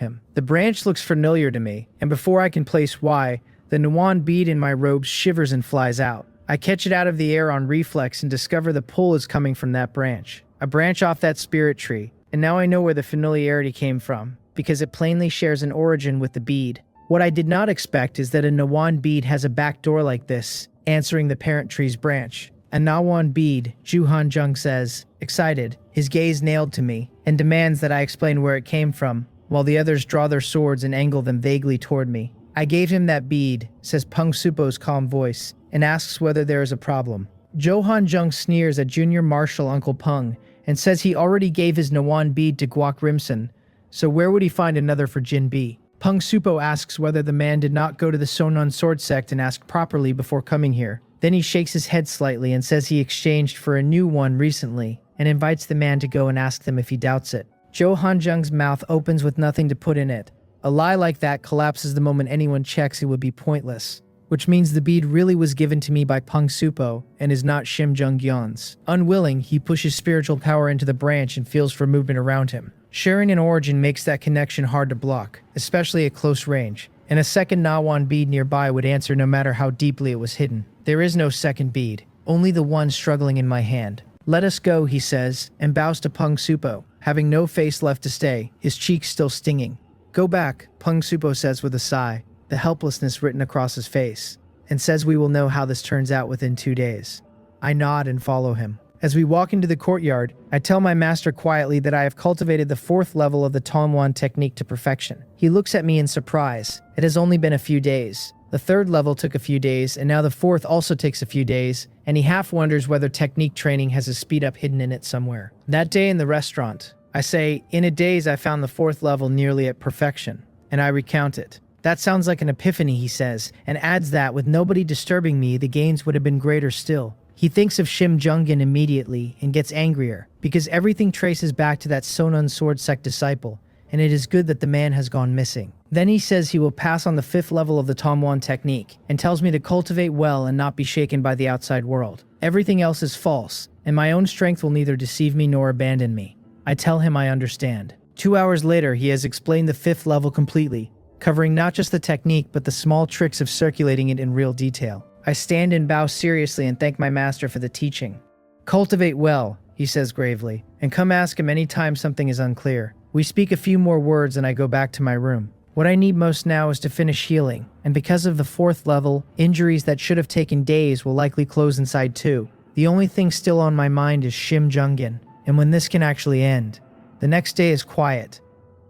him. The branch looks familiar to me, and before I can place why, the Nuan bead in my robes shivers and flies out. I catch it out of the air on reflex and discover the pull is coming from that branch. A branch off that spirit tree, and now I know where the familiarity came from, because it plainly shares an origin with the bead. What I did not expect is that a Nuan bead has a back door like this, answering the parent tree's branch. A Nawan bead, Ju Han Jung says, excited, his gaze nailed to me, and demands that I explain where it came from, while the others draw their swords and angle them vaguely toward me. I gave him that bead, says Peng Supo's calm voice, and asks whether there is a problem. Jo Han Jung sneers at Junior Marshal Uncle Peng, and says he already gave his Nawan bead to Guak Rimson, so where would he find another for Jin Bi? Peng Supo asks whether the man did not go to the Sonon sword sect and ask properly before coming here. Then he shakes his head slightly and says he exchanged for a new one recently, and invites the man to go and ask them if he doubts it. Jo Han Jung's mouth opens with nothing to put in it. A lie like that collapses the moment anyone checks it would be pointless, which means the bead really was given to me by Peng Supo and is not Shim Jung Gyeon's. Unwilling, he pushes spiritual power into the branch and feels for movement around him. Sharing an origin makes that connection hard to block, especially at close range, and a second Nawan bead nearby would answer no matter how deeply it was hidden. There is no second bead, only the one struggling in my hand. Let us go, he says, and bows to Peng Supo, having no face left to stay, his cheeks still stinging. Go back, Peng Supo says with a sigh, the helplessness written across his face, and says we will know how this turns out within 2 days. I nod and follow him. As we walk into the courtyard, I tell my master quietly that I have cultivated the fourth level of the Tongwan technique to perfection. He looks at me in surprise. It has only been a few days. The third level took a few days, and now the fourth also takes a few days, and he half wonders whether technique training has a speed up hidden in it somewhere. That day in the restaurant, I say, in a daze I found the fourth level nearly at perfection, and I recount it. That sounds like an epiphany, he says, and adds that with nobody disturbing me, the gains would have been greater still. He thinks of Shim Jungin immediately and gets angrier, because everything traces back to that Sonon sword sect disciple, and it is good that the man has gone missing. Then he says he will pass on the fifth level of the Tongwan technique, and tells me to cultivate well and not be shaken by the outside world. Everything else is false, and my own strength will neither deceive me nor abandon me. I tell him I understand. 2 hours later, he has explained the fifth level completely, covering not just the technique but the small tricks of circulating it in real detail. I stand and bow seriously and thank my master for the teaching. Cultivate well, he says gravely, and come ask him any time something is unclear. We speak a few more words and I go back to my room. What I need most now is to finish healing, and because of the fourth level, injuries that should have taken days will likely close inside too. The only thing still on my mind is Shim Jungin, and when this can actually end. The next day is quiet.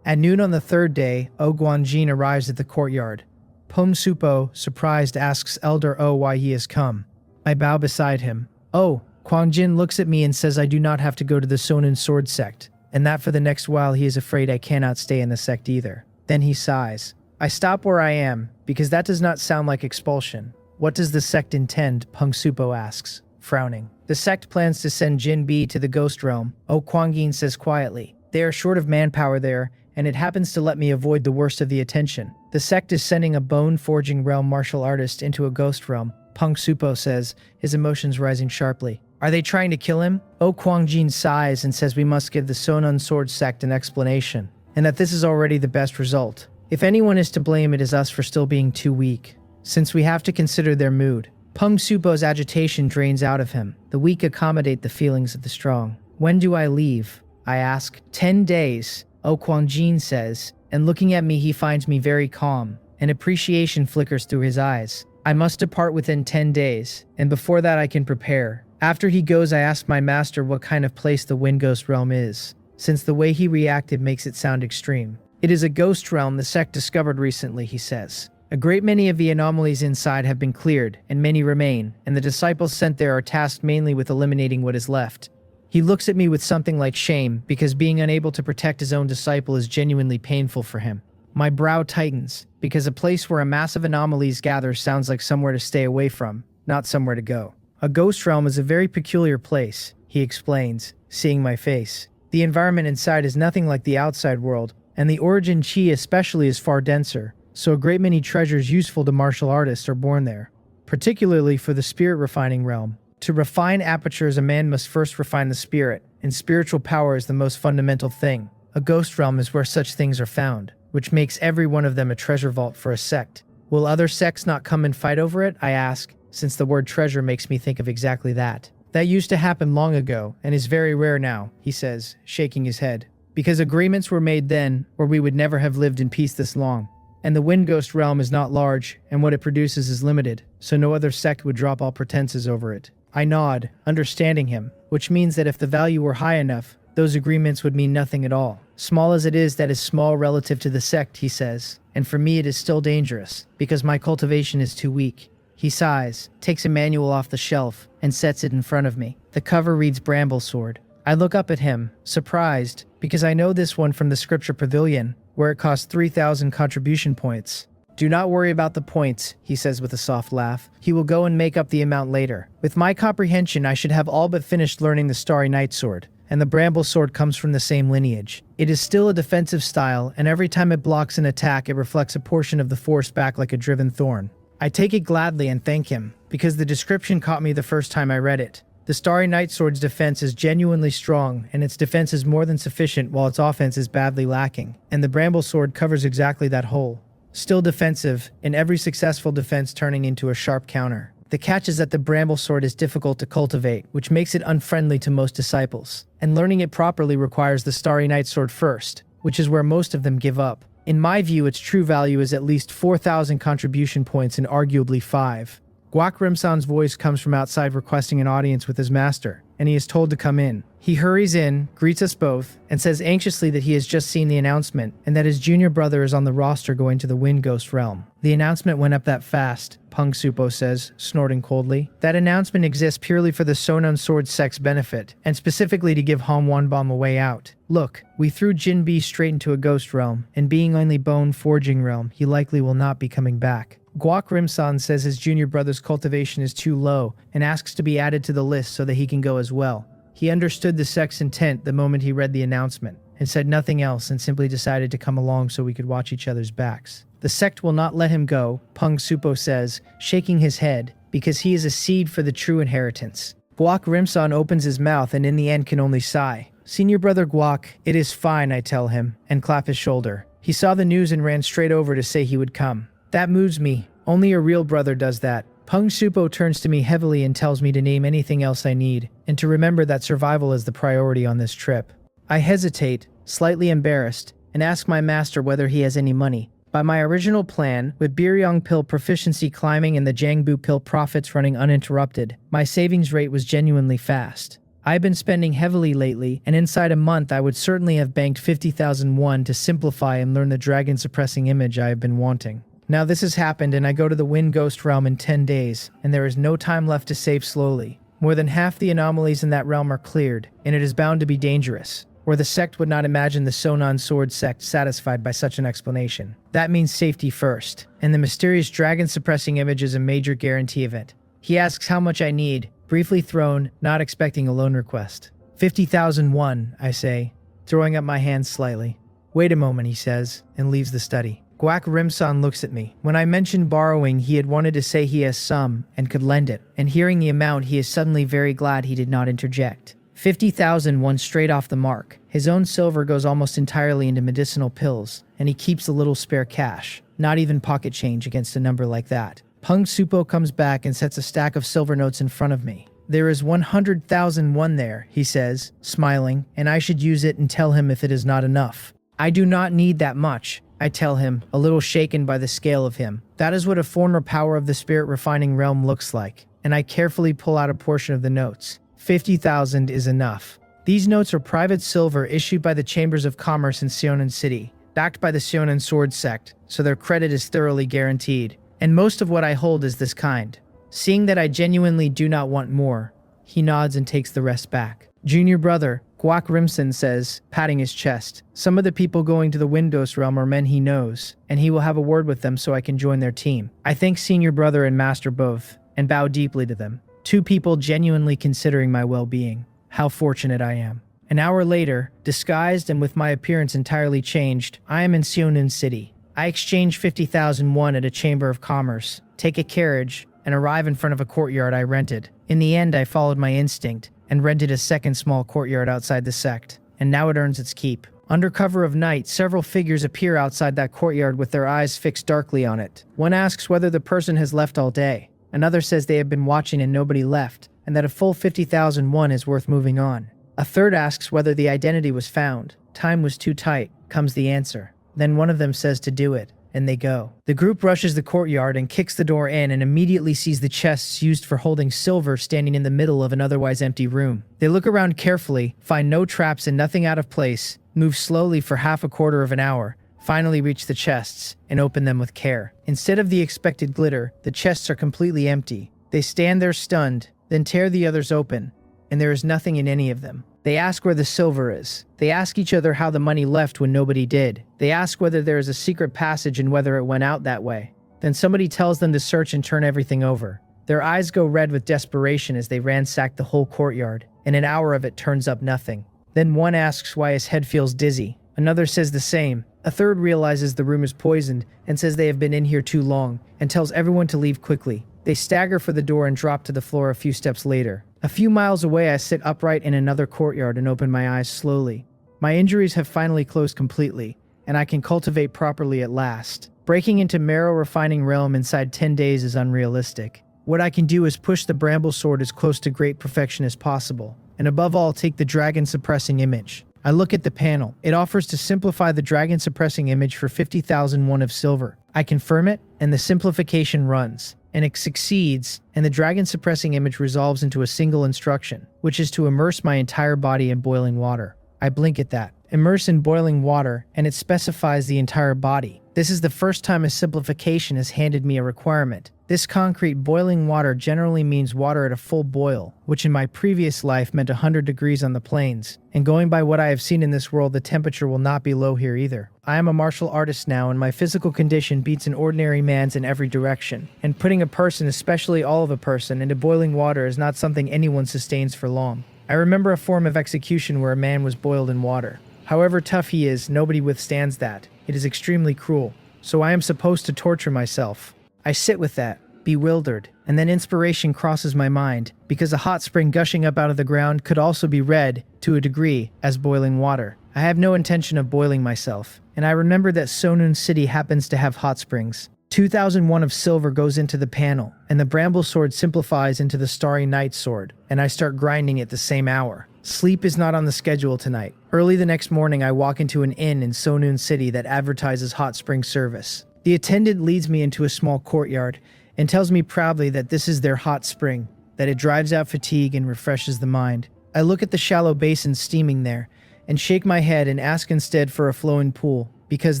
At noon on the third day, O Guanjin arrives at the courtyard. Peng Supo, surprised, asks Elder O why he has come. I bow beside him. Oh, Kwang Jin looks at me and says I do not have to go to the Sonin sword sect, and that for the next while he is afraid I cannot stay in the sect either. Then he sighs. I stop where I am, because that does not sound like expulsion. What does the sect intend? Peng Supo asks, frowning. The sect plans to send Jin B to the ghost realm, Oh Kwang Yin says quietly. They are short of manpower there, and it happens to let me avoid the worst of the attention. The sect is sending a bone-forging realm martial artist into a ghost realm, Peng Supo says, his emotions rising sharply. Are they trying to kill him? Oh Kwang Jin sighs and says we must give the Sonon sword sect an explanation, and that this is already the best result. If anyone is to blame, it is us for still being too weak, since we have to consider their mood. Peng Supo's agitation drains out of him. The weak accommodate the feelings of the strong. When do I leave? I ask. 10 days, Oh Kwang Jin says, and looking at me he finds me very calm, and appreciation flickers through his eyes. I must depart within 10 days, and before that I can prepare. After he goes, I ask my master what kind of place the Wind Ghost realm is, since the way he reacted makes it sound extreme. It is a ghost realm the sect discovered recently, he says. A great many of the anomalies inside have been cleared, and many remain, and the disciples sent there are tasked mainly with eliminating what is left. He looks at me with something like shame, because being unable to protect his own disciple is genuinely painful for him. My brow tightens, because a place where a mass of anomalies gather sounds like somewhere to stay away from, not somewhere to go. A ghost realm is a very peculiar place, he explains, seeing my face. The environment inside is nothing like the outside world, and the origin chi especially is far denser, so a great many treasures useful to martial artists are born there, particularly for the spirit refining realm. To refine apertures, a man must first refine the spirit, and spiritual power is the most fundamental thing. A ghost realm is where such things are found, which makes every one of them a treasure vault for a sect. Will other sects not come and fight over it? I ask, since the word treasure makes me think of exactly that. That used to happen long ago, and is very rare now, he says, shaking his head. Because agreements were made then, or we would never have lived in peace this long. And the Wind Ghost realm is not large, and what it produces is limited, so no other sect would drop all pretenses over it. I nod, understanding him, which means that if the value were high enough, those agreements would mean nothing at all. Small as it is, that is small relative to the sect, he says, and for me it is still dangerous, because my cultivation is too weak. He sighs, takes a manual off the shelf, and sets it in front of me. The cover reads Bramble Sword. I look up at him, surprised, because I know this one from the Scripture Pavilion, where it costs 3,000 contribution points. Do not worry about the points, he says with a soft laugh. He will go and make up the amount later. With my comprehension, I should have all but finished learning the Starry Night Sword, and the Bramble Sword comes from the same lineage. It is still a defensive style, and every time it blocks an attack, it reflects a portion of the force back like a driven thorn. I take it gladly and thank him, because the description caught me the first time I read it. The Starry Night Sword's defense is genuinely strong, and its defense is more than sufficient while its offense is badly lacking, and the Bramble Sword covers exactly that hole. Still defensive, and every successful defense turning into a sharp counter. The catch is that the Bramble Sword is difficult to cultivate, which makes it unfriendly to most disciples, and learning it properly requires the Starry Night Sword first, which is where most of them give up. In my view, its true value is at least 4,000 contribution points and arguably 5. Guak Rimsan's voice comes from outside requesting an audience with his master, and he is told to come in. He hurries in, greets us both, and says anxiously that he has just seen the announcement and that his junior brother is on the roster going to the Wind Ghost realm. The announcement went up that fast, Peng Supo says, snorting coldly. That announcement exists purely for the Sonon Sword sect's benefit, and specifically to give Han Wanbom a way out. Look, we threw Jin B straight into a ghost realm, and being only bone forging realm, he likely will not be coming back. Guak Rimsan says his junior brother's cultivation is too low and asks to be added to the list so that he can go as well. He understood the sect's intent the moment he read the announcement and said nothing else and simply decided to come along so we could watch each other's backs. The sect will not let him go, Peng Supo says, shaking his head, because he is a seed for the true inheritance. Guak Rimsan opens his mouth and in the end can only sigh. Senior brother Guak, it is fine, I tell him, and clap his shoulder. He saw the news and ran straight over to say he would come. That moves me. Only a real brother does that. Peng Supo turns to me heavily and tells me to name anything else I need, and to remember that survival is the priority on this trip. I hesitate, slightly embarrassed, and ask my master whether he has any money. By my original plan, with Biryong pill proficiency climbing and the Jangbu pill profits running uninterrupted, my savings rate was genuinely fast. I've been spending heavily lately, and inside a month I would certainly have banked 50,000 won to simplify and learn the dragon suppressing image I have been wanting. Now this has happened and I go to the Wind Ghost realm in 10 days, and there is no time left to save slowly. More than half the anomalies in that realm are cleared, and it is bound to be dangerous. Or the sect would not imagine the Sonon Sword sect satisfied by such an explanation. That means safety first, and the mysterious dragon-suppressing image is a major guarantee of it. He asks how much I need, briefly thrown, not expecting a loan request. 50,001, I say, throwing up my hands slightly. Wait a moment, he says, and leaves the study. Guak Rimsan looks at me. When I mentioned borrowing, he had wanted to say he has some, and could lend it, and hearing the amount, he is suddenly very glad he did not interject. 50,001 straight off the mark. His own silver goes almost entirely into medicinal pills, and he keeps a little spare cash. Not even pocket change against a number like that. Pung Supo comes back and sets a stack of silver notes in front of me. There is 100,001 there, he says, smiling, and I should use it and tell him if it is not enough. I do not need that much, I tell him, a little shaken by the scale of him. That is what a former power of the spirit refining realm looks like, and I carefully pull out a portion of the notes. 50,000 is enough. These notes are private silver issued by the Chambers of Commerce in Seonan City, backed by the Seonan Sword sect, so their credit is thoroughly guaranteed. And most of what I hold is this kind. Seeing that I genuinely do not want more, he nods and takes the rest back. Junior brother, Guak Rimson says, patting his chest. Some of the people going to the Windows realm are men he knows, and he will have a word with them so I can join their team. I thank senior brother and master both, and bow deeply to them. Two people genuinely considering my well-being. How fortunate I am. An hour later, disguised and with my appearance entirely changed, I am in Seonan City. I exchange 50,001 at a Chamber of Commerce, take a carriage, and arrive in front of a courtyard I rented. In the end, I followed my instinct and rented a second small courtyard outside the sect, and now it earns its keep. Under cover of night, several figures appear outside that courtyard with their eyes fixed darkly on it. One asks whether the person has left all day. Another says they have been watching and nobody left, and that a full 50,001 is worth moving on. A third asks whether the identity was found. Time was too tight, comes the answer. Then one of them says to do it, and they go. The group rushes the courtyard and kicks the door in and immediately sees the chests used for holding silver standing in the middle of an otherwise empty room. They look around carefully, find no traps and nothing out of place, move slowly for half a quarter of an hour, finally reach the chests, and open them with care. Instead of the expected glitter, the chests are completely empty. They stand there stunned, then tear the others open, and there is nothing in any of them. They ask where the silver is. They ask each other how the money left when nobody did. They ask whether there is a secret passage and whether it went out that way. Then somebody tells them to search and turn everything over. Their eyes go red with desperation as they ransack the whole courtyard, and an hour of it turns up nothing. Then one asks why his head feels dizzy. Another says the same. A third realizes the room is poisoned and says they have been in here too long and tells everyone to leave quickly. They stagger for the door and drop to the floor a few steps later. A few miles away, I sit upright in another courtyard and open my eyes slowly. My injuries have finally closed completely, and I can cultivate properly at last. Breaking into marrow refining realm inside 10 days is unrealistic. What I can do is push the bramble sword as close to great perfection as possible, and above all take the dragon suppressing image. I look at the panel. It offers to simplify the dragon suppressing image for 50,001 of silver. I confirm it, and the simplification runs. And it succeeds, and the dragon suppressing image resolves into a single instruction, which is to immerse my entire body in boiling water. I blink at that. Immerse in boiling water, and it specifies the entire body. This is the first time a simplification has handed me a requirement. This concrete boiling water generally means water at a full boil, which in my previous life meant 100 degrees on the plains. And going by what I have seen in this world, the temperature will not be low here either. I am a martial artist now, and my physical condition beats an ordinary man's in every direction. And putting a person, especially all of a person, into boiling water is not something anyone sustains for long. I remember a form of execution where a man was boiled in water. However tough he is, nobody withstands that. It is extremely cruel. So I am supposed to torture myself. I sit with that, bewildered, and then inspiration crosses my mind, because a hot spring gushing up out of the ground could also be read, to a degree, as boiling water. I have no intention of boiling myself, and I remember that Sonun City happens to have hot springs. 2001 of silver goes into the panel, and the bramble sword simplifies into the starry night sword, and I start grinding at the same hour. Sleep is not on the schedule tonight. Early the next morning, I walk into an inn in Sonun City that advertises hot spring service. The attendant leads me into a small courtyard and tells me proudly that this is their hot spring, that it drives out fatigue and refreshes the mind. I look at the shallow basin steaming there and shake my head and ask instead for a flowing pool, because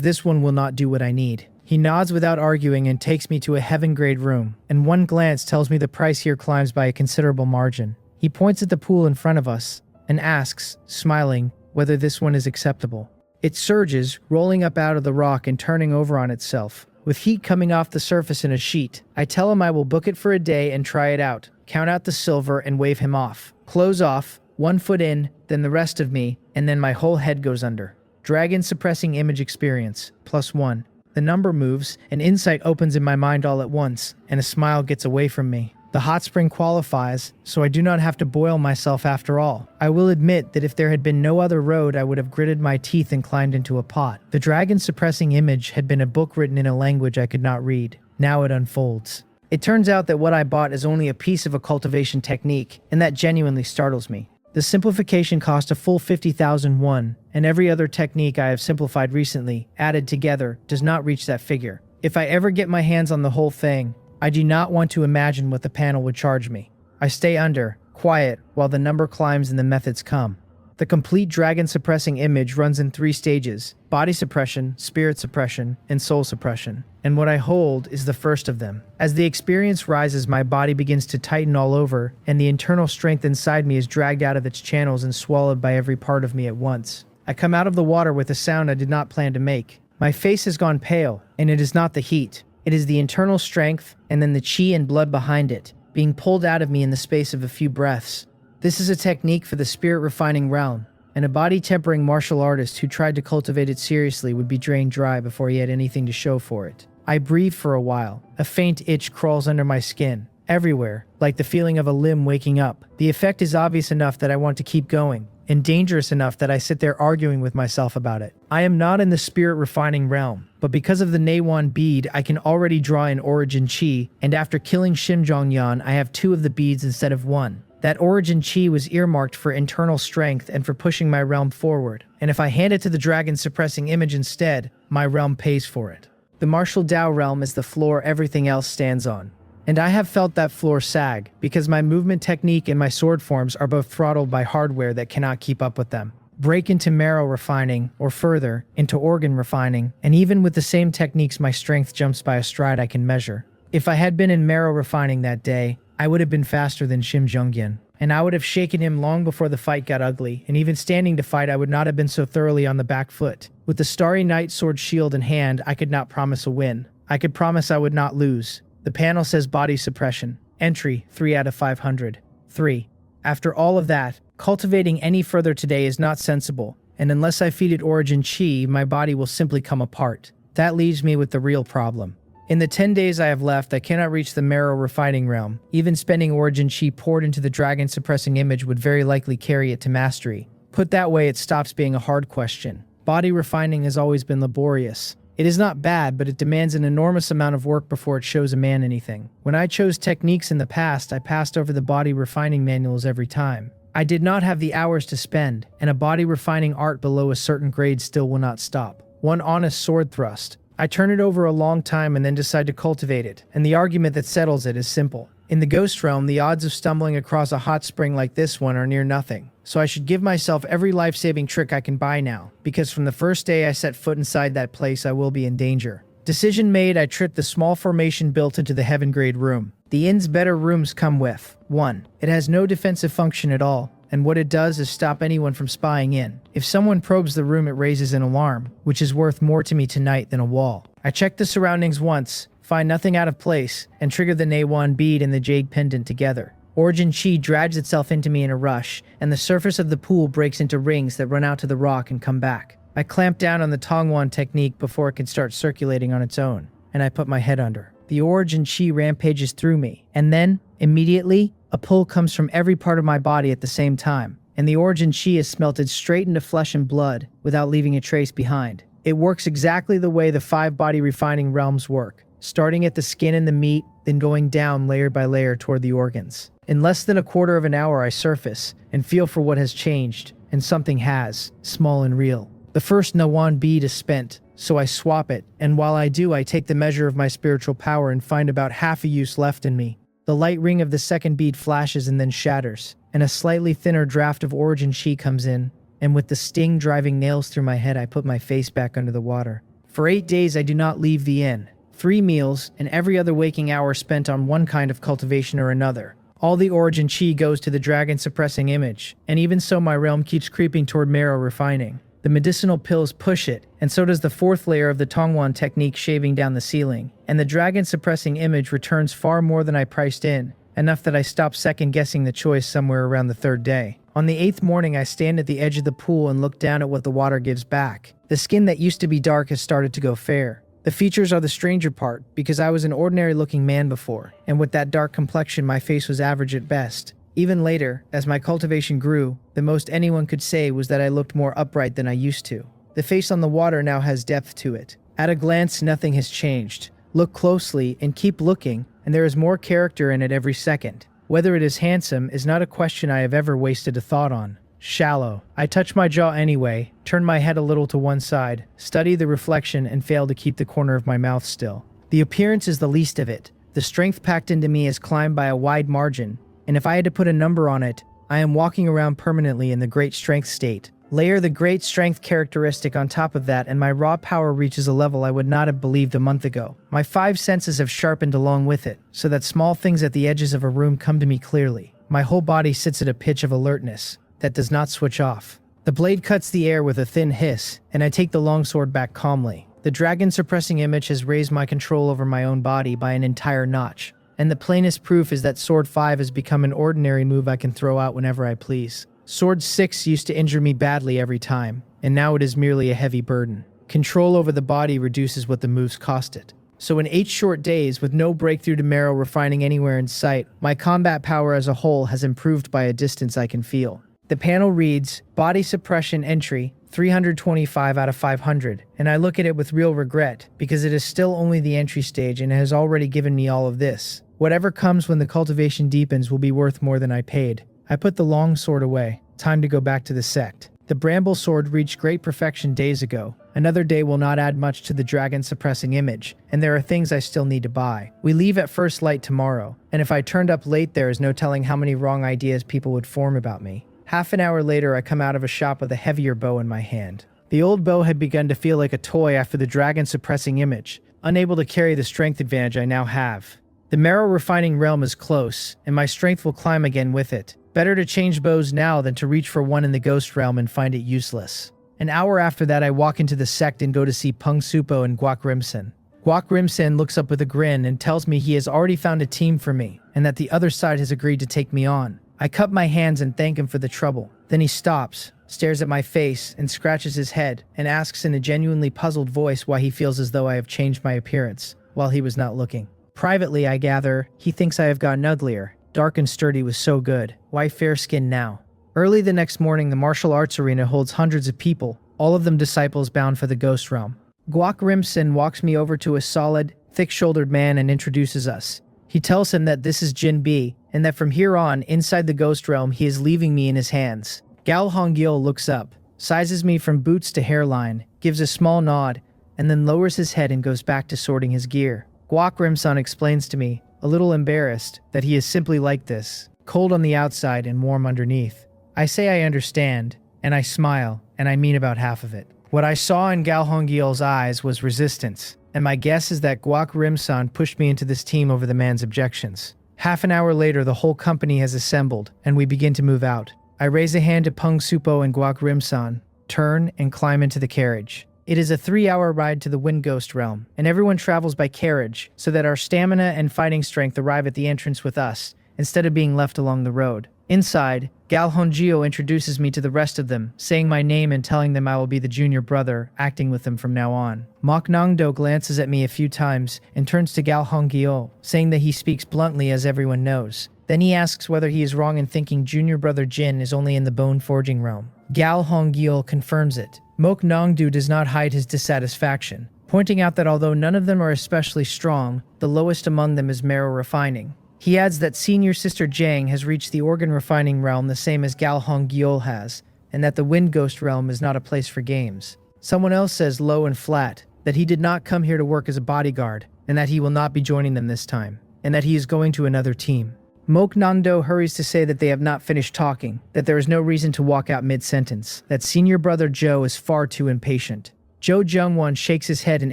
this one will not do what I need. He nods without arguing and takes me to a heaven-grade room, and one glance tells me the price here climbs by a considerable margin. He points at the pool in front of us and asks, smiling, whether this one is acceptable. It surges, rolling up out of the rock and turning over on itself, with heat coming off the surface in a sheet. I tell him I will book it for a day and try it out, count out the silver and wave him off. Close off, 1 foot in, then the rest of me, and then my whole head goes under. Dragon suppressing image experience, +1. The number moves, and insight opens in my mind all at once, and a smile gets away from me. The hot spring qualifies, so I do not have to boil myself after all. I will admit that if there had been no other road, I would have gritted my teeth and climbed into a pot. The dragon suppressing image had been a book written in a language I could not read. Now it unfolds. It turns out that what I bought is only a piece of a cultivation technique, and that genuinely startles me. The simplification cost a full 50,000 won, and every other technique I have simplified recently, added together, does not reach that figure. If I ever get my hands on the whole thing, I do not want to imagine what the panel would charge me. I stay under, quiet, while the number climbs and the methods come. The complete dragon suppressing image runs in 3 stages: body suppression, spirit suppression, and soul suppression. And what I hold is the first of them. As the experience rises, my body begins to tighten all over, and the internal strength inside me is dragged out of its channels and swallowed by every part of me at once. I come out of the water with a sound I did not plan to make. My face has gone pale, and it is not the heat. It is the internal strength, and then the chi and blood behind it, being pulled out of me in the space of a few breaths. This is a technique for the spirit refining realm, and a body tempering martial artist who tried to cultivate it seriously would be drained dry before he had anything to show for it. I breathe for a while. A faint itch crawls under my skin, everywhere, like the feeling of a limb waking up. The effect is obvious enough that I want to keep going, and dangerous enough that I sit there arguing with myself about it. I am not in the spirit refining realm, but because of the Neiwan bead, I can already draw in origin chi, and after killing Shimjongyan, I have 2 of the beads instead of 1. That origin chi was earmarked for internal strength and for pushing my realm forward, and if I hand it to the dragon suppressing image instead, my realm pays for it. The martial Dao realm is the floor everything else stands on. And I have felt that floor sag, because my movement technique and my sword forms are both throttled by hardware that cannot keep up with them. Break into marrow refining, or further, into organ refining, and even with the same techniques my strength jumps by a stride I can measure. If I had been in marrow refining that day, I would have been faster than Shim Jungyan, and I would have shaken him long before the fight got ugly, and even standing to fight I would not have been so thoroughly on the back foot. With the Starry Night sword shield in hand, I could not promise a win. I could promise I would not lose. The panel says body suppression. Entry, 3 out of 500. 3. After all of that, cultivating any further today is not sensible, and unless I feed it origin chi, my body will simply come apart. That leaves me with the real problem. In the 10 days I have left, I cannot reach the marrow refining realm. Even spending origin chi poured into the dragon suppressing image would very likely carry it to mastery. Put that way, it stops being a hard question. Body refining has always been laborious. It is not bad, but it demands an enormous amount of work before it shows a man anything. When I chose techniques in the past, I passed over the body refining manuals every time. I did not have the hours to spend, and a body refining art below a certain grade still will not stop. One honest sword thrust. I turn it over a long time and then decide to cultivate it, and the argument that settles it is simple. In the ghost realm, the odds of stumbling across a hot spring like this one are near nothing. So I should give myself every life-saving trick I can buy now, because from the first day I set foot inside that place I will be in danger. Decision made, I tripped the small formation built into the heaven-grade room. The inn's better rooms come with 1. It has no defensive function at all, and what it does is stop anyone from spying in. If someone probes the room, it raises an alarm, which is worth more to me tonight than a wall. I check the surroundings once, find nothing out of place, and trigger the Neiwan bead and the jade pendant together. Origin chi drags itself into me in a rush, and the surface of the pool breaks into rings that run out to the rock and come back. I clamp down on the Tongwan technique before it can start circulating on its own, and I put my head under. The origin chi rampages through me, and then, immediately, a pull comes from every part of my body at the same time, and the origin chi is smelted straight into flesh and blood without leaving a trace behind. It works exactly the way the 5 body refining realms work, starting at the skin and the meat, then going down layer by layer toward the organs. In less than a quarter of an hour I surface and feel for what has changed, and something has, small and real. The first Nawan bead is spent, so I swap it, and while I do, I take the measure of my spiritual power and find about half a use left in me. The light ring of the second bead flashes and then shatters, and a slightly thinner draft of origin chi comes in, and with the sting driving nails through my head, I put my face back under the water. For 8 days I do not leave the inn. 3 meals, and every other waking hour spent on one kind of cultivation or another. All the origin chi goes to the dragon-suppressing image, and even so my realm keeps creeping toward marrow refining. The medicinal pills push it, and so does the 4th layer of the Tongwan technique shaving down the ceiling, and the dragon-suppressing image returns far more than I priced in, enough that I stop second-guessing the choice somewhere around the 3rd day. On the 8th morning I stand at the edge of the pool and look down at what the water gives back. The skin that used to be dark has started to go fair. The features are the stranger part, because I was an ordinary-looking man before, and with that dark complexion my face was average at best. Even later, as my cultivation grew, the most anyone could say was that I looked more upright than I used to. The face on the water now has depth to it. At a glance, nothing has changed. Look closely and keep looking, and there is more character in it every second. Whether it is handsome is not a question I have ever wasted a thought on. Shallow. I touch my jaw anyway, turn my head a little to one side, study the reflection, and fail to keep the corner of my mouth still. The appearance is the least of it. The strength packed into me has climbed by a wide margin, and if I had to put a number on it, I am walking around permanently in the great strength state. Layer the great strength characteristic on top of that and my raw power reaches a level I would not have believed a month ago. My 5 senses have sharpened along with it, so that small things at the edges of a room come to me clearly. My whole body sits at a pitch of alertness that does not switch off. The blade cuts the air with a thin hiss, and I take the longsword back calmly. The dragon-suppressing image has raised my control over my own body by an entire notch, and the plainest proof is that Sword 5 has become an ordinary move I can throw out whenever I please. Sword 6 used to injure me badly every time, and now it is merely a heavy burden. Control over the body reduces what the moves cost it. So in 8 short days, with no breakthrough to marrow refining anywhere in sight, my combat power as a whole has improved by a distance I can feel. The panel reads, Body Suppression Entry, 325 out of 500, and I look at it with real regret, because it is still only the entry stage and it has already given me all of this. Whatever comes when the cultivation deepens will be worth more than I paid. I put the long sword away. Time to go back to the sect. The bramble sword reached great perfection days ago. Another day will not add much to the dragon-suppressing image, and there are things I still need to buy. We leave at first light tomorrow, and if I turned up late there is no telling how many wrong ideas people would form about me. Half an hour later I come out of a shop with a heavier bow in my hand. The old bow had begun to feel like a toy after the dragon-suppressing image, unable to carry the strength advantage I now have. The marrow refining realm is close, and my strength will climb again with it. Better to change bows now than to reach for one in the ghost realm and find it useless. An hour after that I walk into the sect and go to see Peng Supo and Guak Rimsen. Guak Rimsen looks up with a grin and tells me he has already found a team for me, and that the other side has agreed to take me on. I cup my hands and thank him for the trouble. Then he stops, stares at my face, and scratches his head, and asks in a genuinely puzzled voice why he feels as though I have changed my appearance, while he was not looking. Privately, I gather, he thinks I have gotten uglier. Dark and sturdy was so good. Why fair skin now? Early the next morning, the martial arts arena holds hundreds of people, all of them disciples bound for the ghost realm. Guak Rimsen walks me over to a solid, thick-shouldered man and introduces us. He tells him that this is Jin B, and that from here on, inside the ghost realm, he is leaving me in his hands. Gao Hongil looks up, sizes me from boots to hairline, gives a small nod, and then lowers his head and goes back to sorting his gear. Guak Rimsen explains to me, a little embarrassed, that he is simply like this, cold on the outside and warm underneath. I say I understand, and I smile, and I mean about half of it. What I saw in Gao Hongil's eyes was resistance, and my guess is that Guak Rimsen pushed me into this team over the man's objections. Half an hour later, the whole company has assembled, and we begin to move out. I raise a hand to Peng Supo and Guak Rimsen, turn, and climb into the carriage. It is a 3-hour ride to the Wind Ghost realm, and everyone travels by carriage, so that our stamina and fighting strength arrive at the entrance with us, instead of being left along the road. Inside, Gal Hongio introduces me to the rest of them, saying my name and telling them I will be the junior brother, acting with them from now on. Mok Nangdo glances at me a few times and turns to Gal Hongio, saying that he speaks bluntly as everyone knows. Then he asks whether he is wrong in thinking junior brother Jin is only in the bone forging realm. Gal Hongil confirms it. Mok Nangdu does not hide his dissatisfaction, pointing out that although none of them are especially strong, the lowest among them is marrow refining. He adds that senior sister Jang has reached the organ refining realm the same as Gal Hongil has, and that the Wind Ghost realm is not a place for games. Someone else says low and flat, that he did not come here to work as a bodyguard, and that he will not be joining them this time, and that he is going to another team. Mok Nando hurries to say that they have not finished talking, that there is no reason to walk out mid-sentence, that senior brother Joe is far too impatient. Jo Jungwon shakes his head and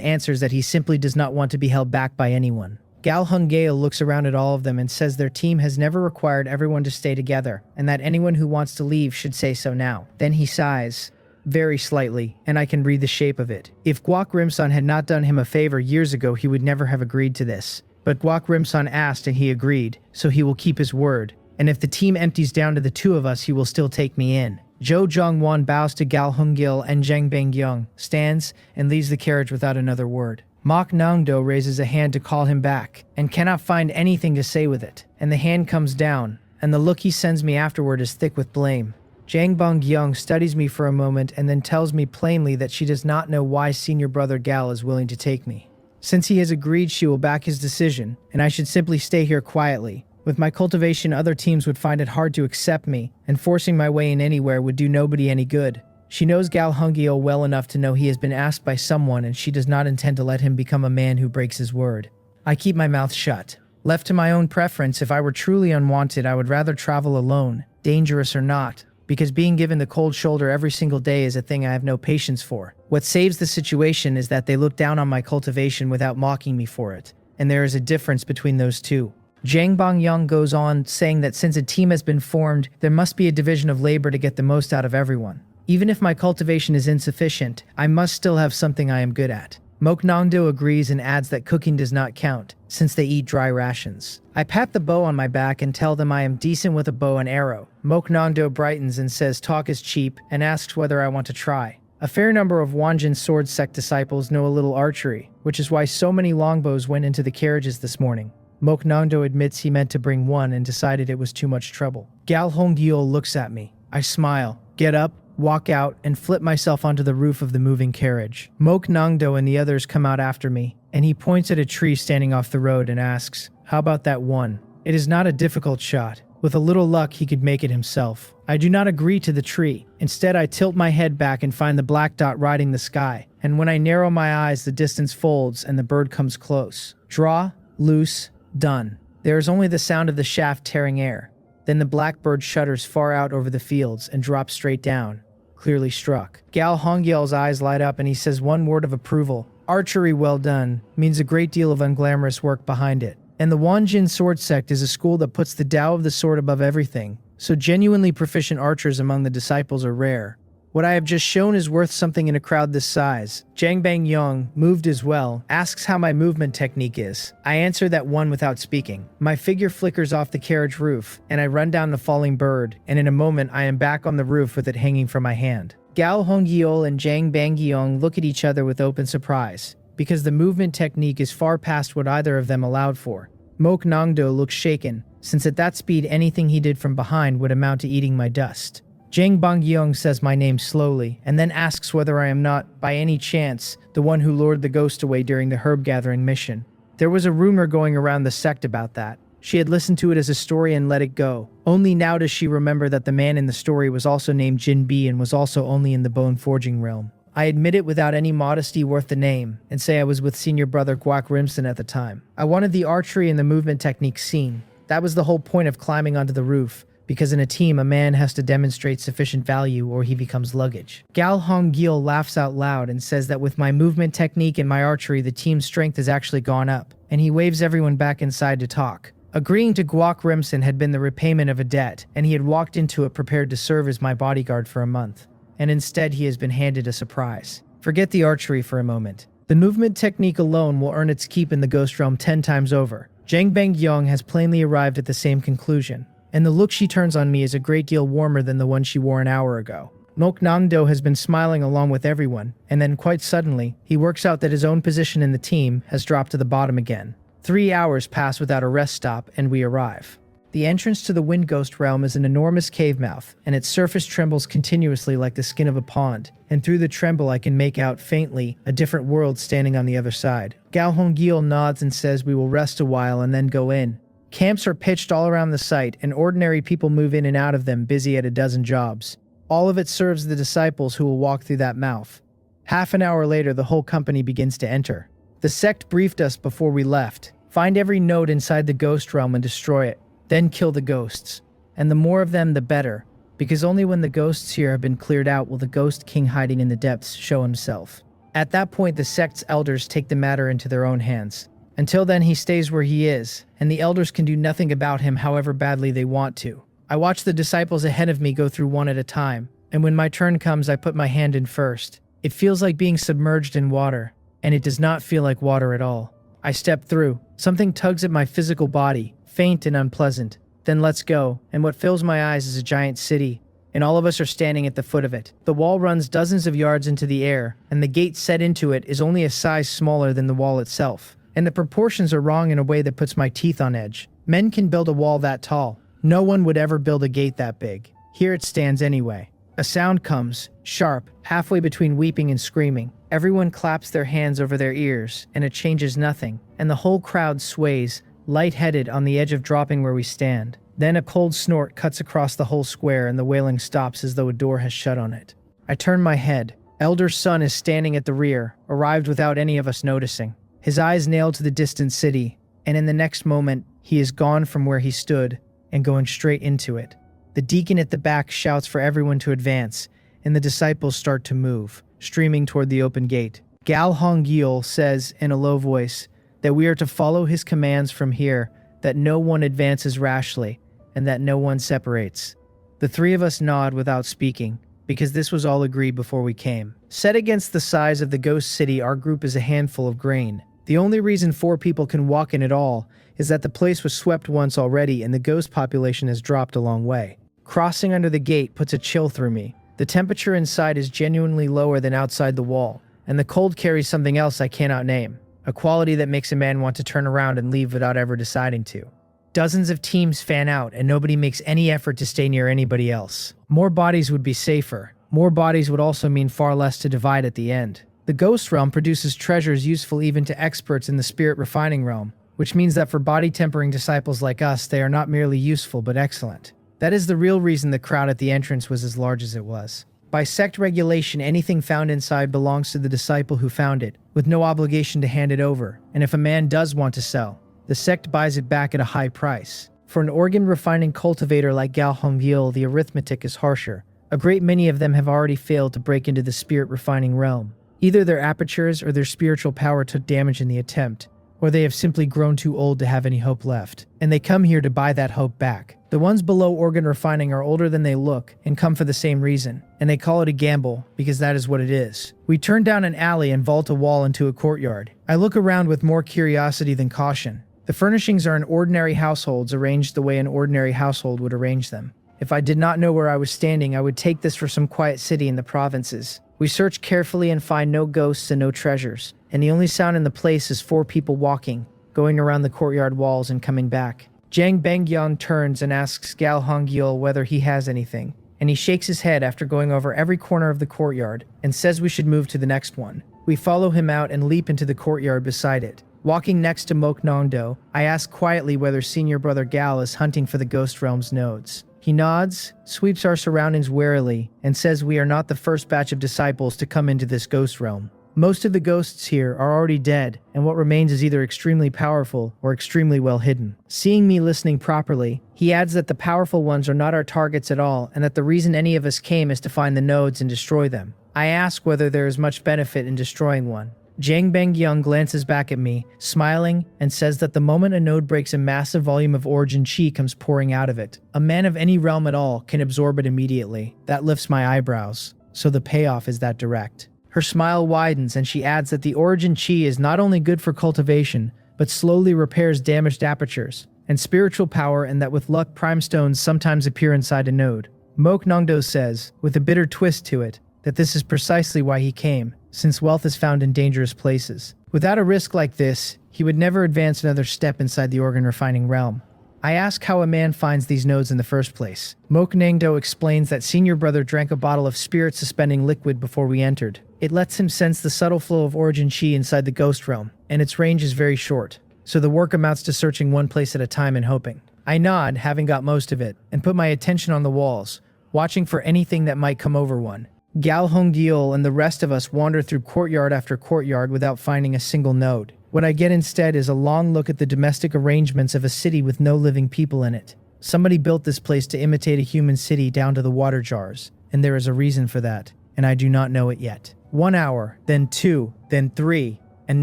answers that he simply does not want to be held back by anyone. Gal Hungale looks around at all of them and says their team has never required everyone to stay together, and that anyone who wants to leave should say so now. Then he sighs, very slightly, and I can read the shape of it. If Guak Rimsan had not done him a favor years ago, he would never have agreed to this. But Guak Rimsan asked and he agreed, so he will keep his word. And if the team empties down to the two of us, he will still take me in. Jo Jongwon bows to Gal Hungil and Zhang Bangyeong, stands, and leaves the carriage without another word. Mok Nongdo raises a hand to call him back, and cannot find anything to say with it, and the hand comes down, and the look he sends me afterward is thick with blame. Jang Bangyeong studies me for a moment and then tells me plainly that she does not know why senior brother Gal is willing to take me. Since he has agreed, she will back his decision, and I should simply stay here quietly. With my cultivation, other teams would find it hard to accept me, and forcing my way in anywhere would do nobody any good. She knows Gal Hungyo well enough to know he has been asked by someone, and she does not intend to let him become a man who breaks his word. I keep my mouth shut. Left to my own preference, if I were truly unwanted, I would rather travel alone, dangerous or not, because being given the cold shoulder every single day is a thing I have no patience for. What saves the situation is that they look down on my cultivation without mocking me for it, and there is a difference between those two. Jang Bongyang goes on, saying that since a team has been formed, there must be a division of labor to get the most out of everyone. Even if my cultivation is insufficient, I must still have something I am good at. Mok Nongdo agrees and adds that cooking does not count, since they eat dry rations. I pat the bow on my back and tell them I am decent with a bow and arrow. Mok Nongdo brightens and says talk is cheap and asks whether I want to try. A fair number of Wanjin sword sect disciples know a little archery, which is why so many longbows went into the carriages this morning. Mok Nongdo admits he meant to bring one and decided it was too much trouble. Gal Hongyeol looks at me. I smile, get up, walk out, and flip myself onto the roof of the moving carriage. Mok Nongdo and the others come out after me, and he points at a tree standing off the road and asks, how about that one? It is not a difficult shot. With a little luck, he could make it himself. I do not agree to the tree. Instead, I tilt my head back and find the black dot riding the sky, and when I narrow my eyes, the distance folds and the bird comes close. Draw, loose, done. There is only the sound of the shaft tearing air. Then the blackbird shudders far out over the fields and drops straight down, clearly struck. Gal Hongyeol's eyes light up and he says one word of approval. Archery well done means a great deal of unglamorous work behind it. And the Wanjin sword sect is a school that puts the Tao of the sword above everything, so genuinely proficient archers among the disciples are rare. What I have just shown is worth something in a crowd this size. Jang Bang-yong, moved as well, asks how my movement technique is. I answer that one without speaking. My figure flickers off the carriage roof, and I run down the falling bird, and in a moment I am back on the roof with it hanging from my hand. Gal Hongyeol and Jang Bang-yong look at each other with open surprise, because the movement technique is far past what either of them allowed for. Mok Nongdo looks shaken, since at that speed anything he did from behind would amount to eating my dust. Jang Bangyeong says my name slowly, and then asks whether I am not, by any chance, the one who lured the ghost away during the herb gathering mission. There was a rumor going around the sect about that. She had listened to it as a story and let it go. Only now does she remember that the man in the story was also named Jin Bi and was also only in the bone forging realm. I admit it without any modesty worth the name, and say I was with senior brother Guak Rimson at the time. I wanted the archery and the movement technique seen. That was the whole point of climbing onto the roof, because in a team a man has to demonstrate sufficient value or he becomes luggage. Gal Hongyeol laughs out loud and says that with my movement technique and my archery the team's strength has actually gone up, and he waves everyone back inside to talk. Agreeing to Guak Rimson had been the repayment of a debt, and he had walked into it prepared to serve as my bodyguard for a month. And instead he has been handed a surprise. Forget the archery for a moment. The movement technique alone will earn its keep in the ghost realm 10 times over. Jang Bang-yeong has plainly arrived at the same conclusion, and the look she turns on me is a great deal warmer than the one she wore an hour ago. Mok Nongdo has been smiling along with everyone, and then quite suddenly, he works out that his own position in the team has dropped to the bottom again. 3 hours pass without a rest stop, and we arrive. The entrance to the Wind Ghost realm is an enormous cave mouth, and its surface trembles continuously like the skin of a pond, and through the tremble I can make out, faintly, a different world standing on the other side. Gal Hongyeol nods and says we will rest a while and then go in. Camps are pitched all around the site, and ordinary people move in and out of them, busy at a dozen jobs. All of it serves the disciples who will walk through that mouth. Half an hour later, the whole company begins to enter. The sect briefed us before we left. Find every node inside the ghost realm and destroy it. Then kill the ghosts. And the more of them, the better, because only when the ghosts here have been cleared out will the Ghost King hiding in the depths show himself. At that point, the sect's elders take the matter into their own hands. Until then, he stays where he is, and the elders can do nothing about him however badly they want to. I watch the disciples ahead of me go through one at a time, and when my turn comes, I put my hand in first. It feels like being submerged in water, and it does not feel like water at all. I step through. Something tugs at my physical body, faint and unpleasant, then lets go, and what fills my eyes is a giant city, and all of us are standing at the foot of it. The wall runs dozens of yards into the air, and the gate set into it is only a size smaller than the wall itself. And the proportions are wrong in a way that puts my teeth on edge. Men can build a wall that tall. No one would ever build a gate that big. Here it stands anyway. A sound comes, sharp, halfway between weeping and screaming. Everyone claps their hands over their ears, and it changes nothing, and the whole crowd sways, light-headed on the edge of dropping where we stand. Then a cold snort cuts across the whole square, and the wailing stops as though a door has shut on it. I turn my head. Elder Sun is standing at the rear, arrived without any of us noticing. His eyes nailed to the distant city, and in the next moment, he is gone from where he stood and going straight into it. The deacon at the back shouts for everyone to advance, and the disciples start to move, streaming toward the open gate. Gal Hongyeol says in a low voice that we are to follow his commands from here, that no one advances rashly, and that no one separates. The three of us nod without speaking, because this was all agreed before we came. Set against the size of the ghost city, our group is a handful of grain. The only reason 4 people can walk in at all is that the place was swept once already and the ghost population has dropped a long way. Crossing under the gate puts a chill through me. The temperature inside is genuinely lower than outside the wall, and the cold carries something else I cannot name, a quality that makes a man want to turn around and leave without ever deciding to. Dozens of teams fan out, and nobody makes any effort to stay near anybody else. More bodies would be safer. More bodies would also mean far less to divide at the end. The ghost realm produces treasures useful even to experts in the spirit refining realm, which means that for body tempering disciples like us, they are not merely useful but excellent. That is the real reason the crowd at the entrance was as large as it was. By sect regulation, anything found inside belongs to the disciple who found it, with no obligation to hand it over, and if a man does want to sell, the sect buys it back at a high price. For an organ refining cultivator like Gal Hongyeol, the arithmetic is harsher. A great many of them have already failed to break into the spirit refining realm. Either their apertures or their spiritual power took damage in the attempt, or they have simply grown too old to have any hope left, and they come here to buy that hope back. The ones below organ refining are older than they look and come for the same reason, and they call it a gamble because that is what it is. We turn down an alley and vault a wall into a courtyard. I look around with more curiosity than caution. The furnishings are in ordinary households arranged the way an ordinary household would arrange them. If I did not know where I was standing, I would take this for some quiet city in the provinces. We search carefully and find no ghosts and no treasures, and the only sound in the place is 4 people walking, going around the courtyard walls and coming back. Jang Bangyeon turns and asks Gal Hongyeol whether he has anything, and he shakes his head after going over every corner of the courtyard and says we should move to the next one. We follow him out and leap into the courtyard beside it. Walking next to Mok Nongdo, I ask quietly whether senior brother Gal is hunting for the Ghost Realm's nodes. He nods, sweeps our surroundings warily, and says we are not the first batch of disciples to come into this ghost realm. Most of the ghosts here are already dead, and what remains is either extremely powerful or extremely well hidden. Seeing me listening properly, he adds that the powerful ones are not our targets at all, and that the reason any of us came is to find the nodes and destroy them. I ask whether there is much benefit in destroying one. Jang Bangyeong glances back at me, smiling, and says that the moment a node breaks, a massive volume of origin chi comes pouring out of it. A man of any realm at all can absorb it immediately. That lifts my eyebrows, so the payoff is that direct. Her smile widens and she adds that the origin chi is not only good for cultivation, but slowly repairs damaged apertures and spiritual power, and that with luck prime stones sometimes appear inside a node. Mok Nongdo says, with a bitter twist to it, that this is precisely why he came, since wealth is found in dangerous places. Without a risk like this, he would never advance another step inside the organ refining realm. I ask how a man finds these nodes in the first place. Mok Nongdo explains that senior brother drank a bottle of spirit suspending liquid before we entered. It lets him sense the subtle flow of origin chi inside the ghost realm, and its range is very short, so the work amounts to searching one place at a time and hoping. I nod, having got most of it, and put my attention on the walls, watching for anything that might come over one. Gal Hongyeol and the rest of us wander through courtyard after courtyard without finding a single node. What I get instead is a long look at the domestic arrangements of a city with no living people in it. Somebody built this place to imitate a human city down to the water jars, and there is a reason for that, and I do not know it yet. 1 hour, then 2, then 3, and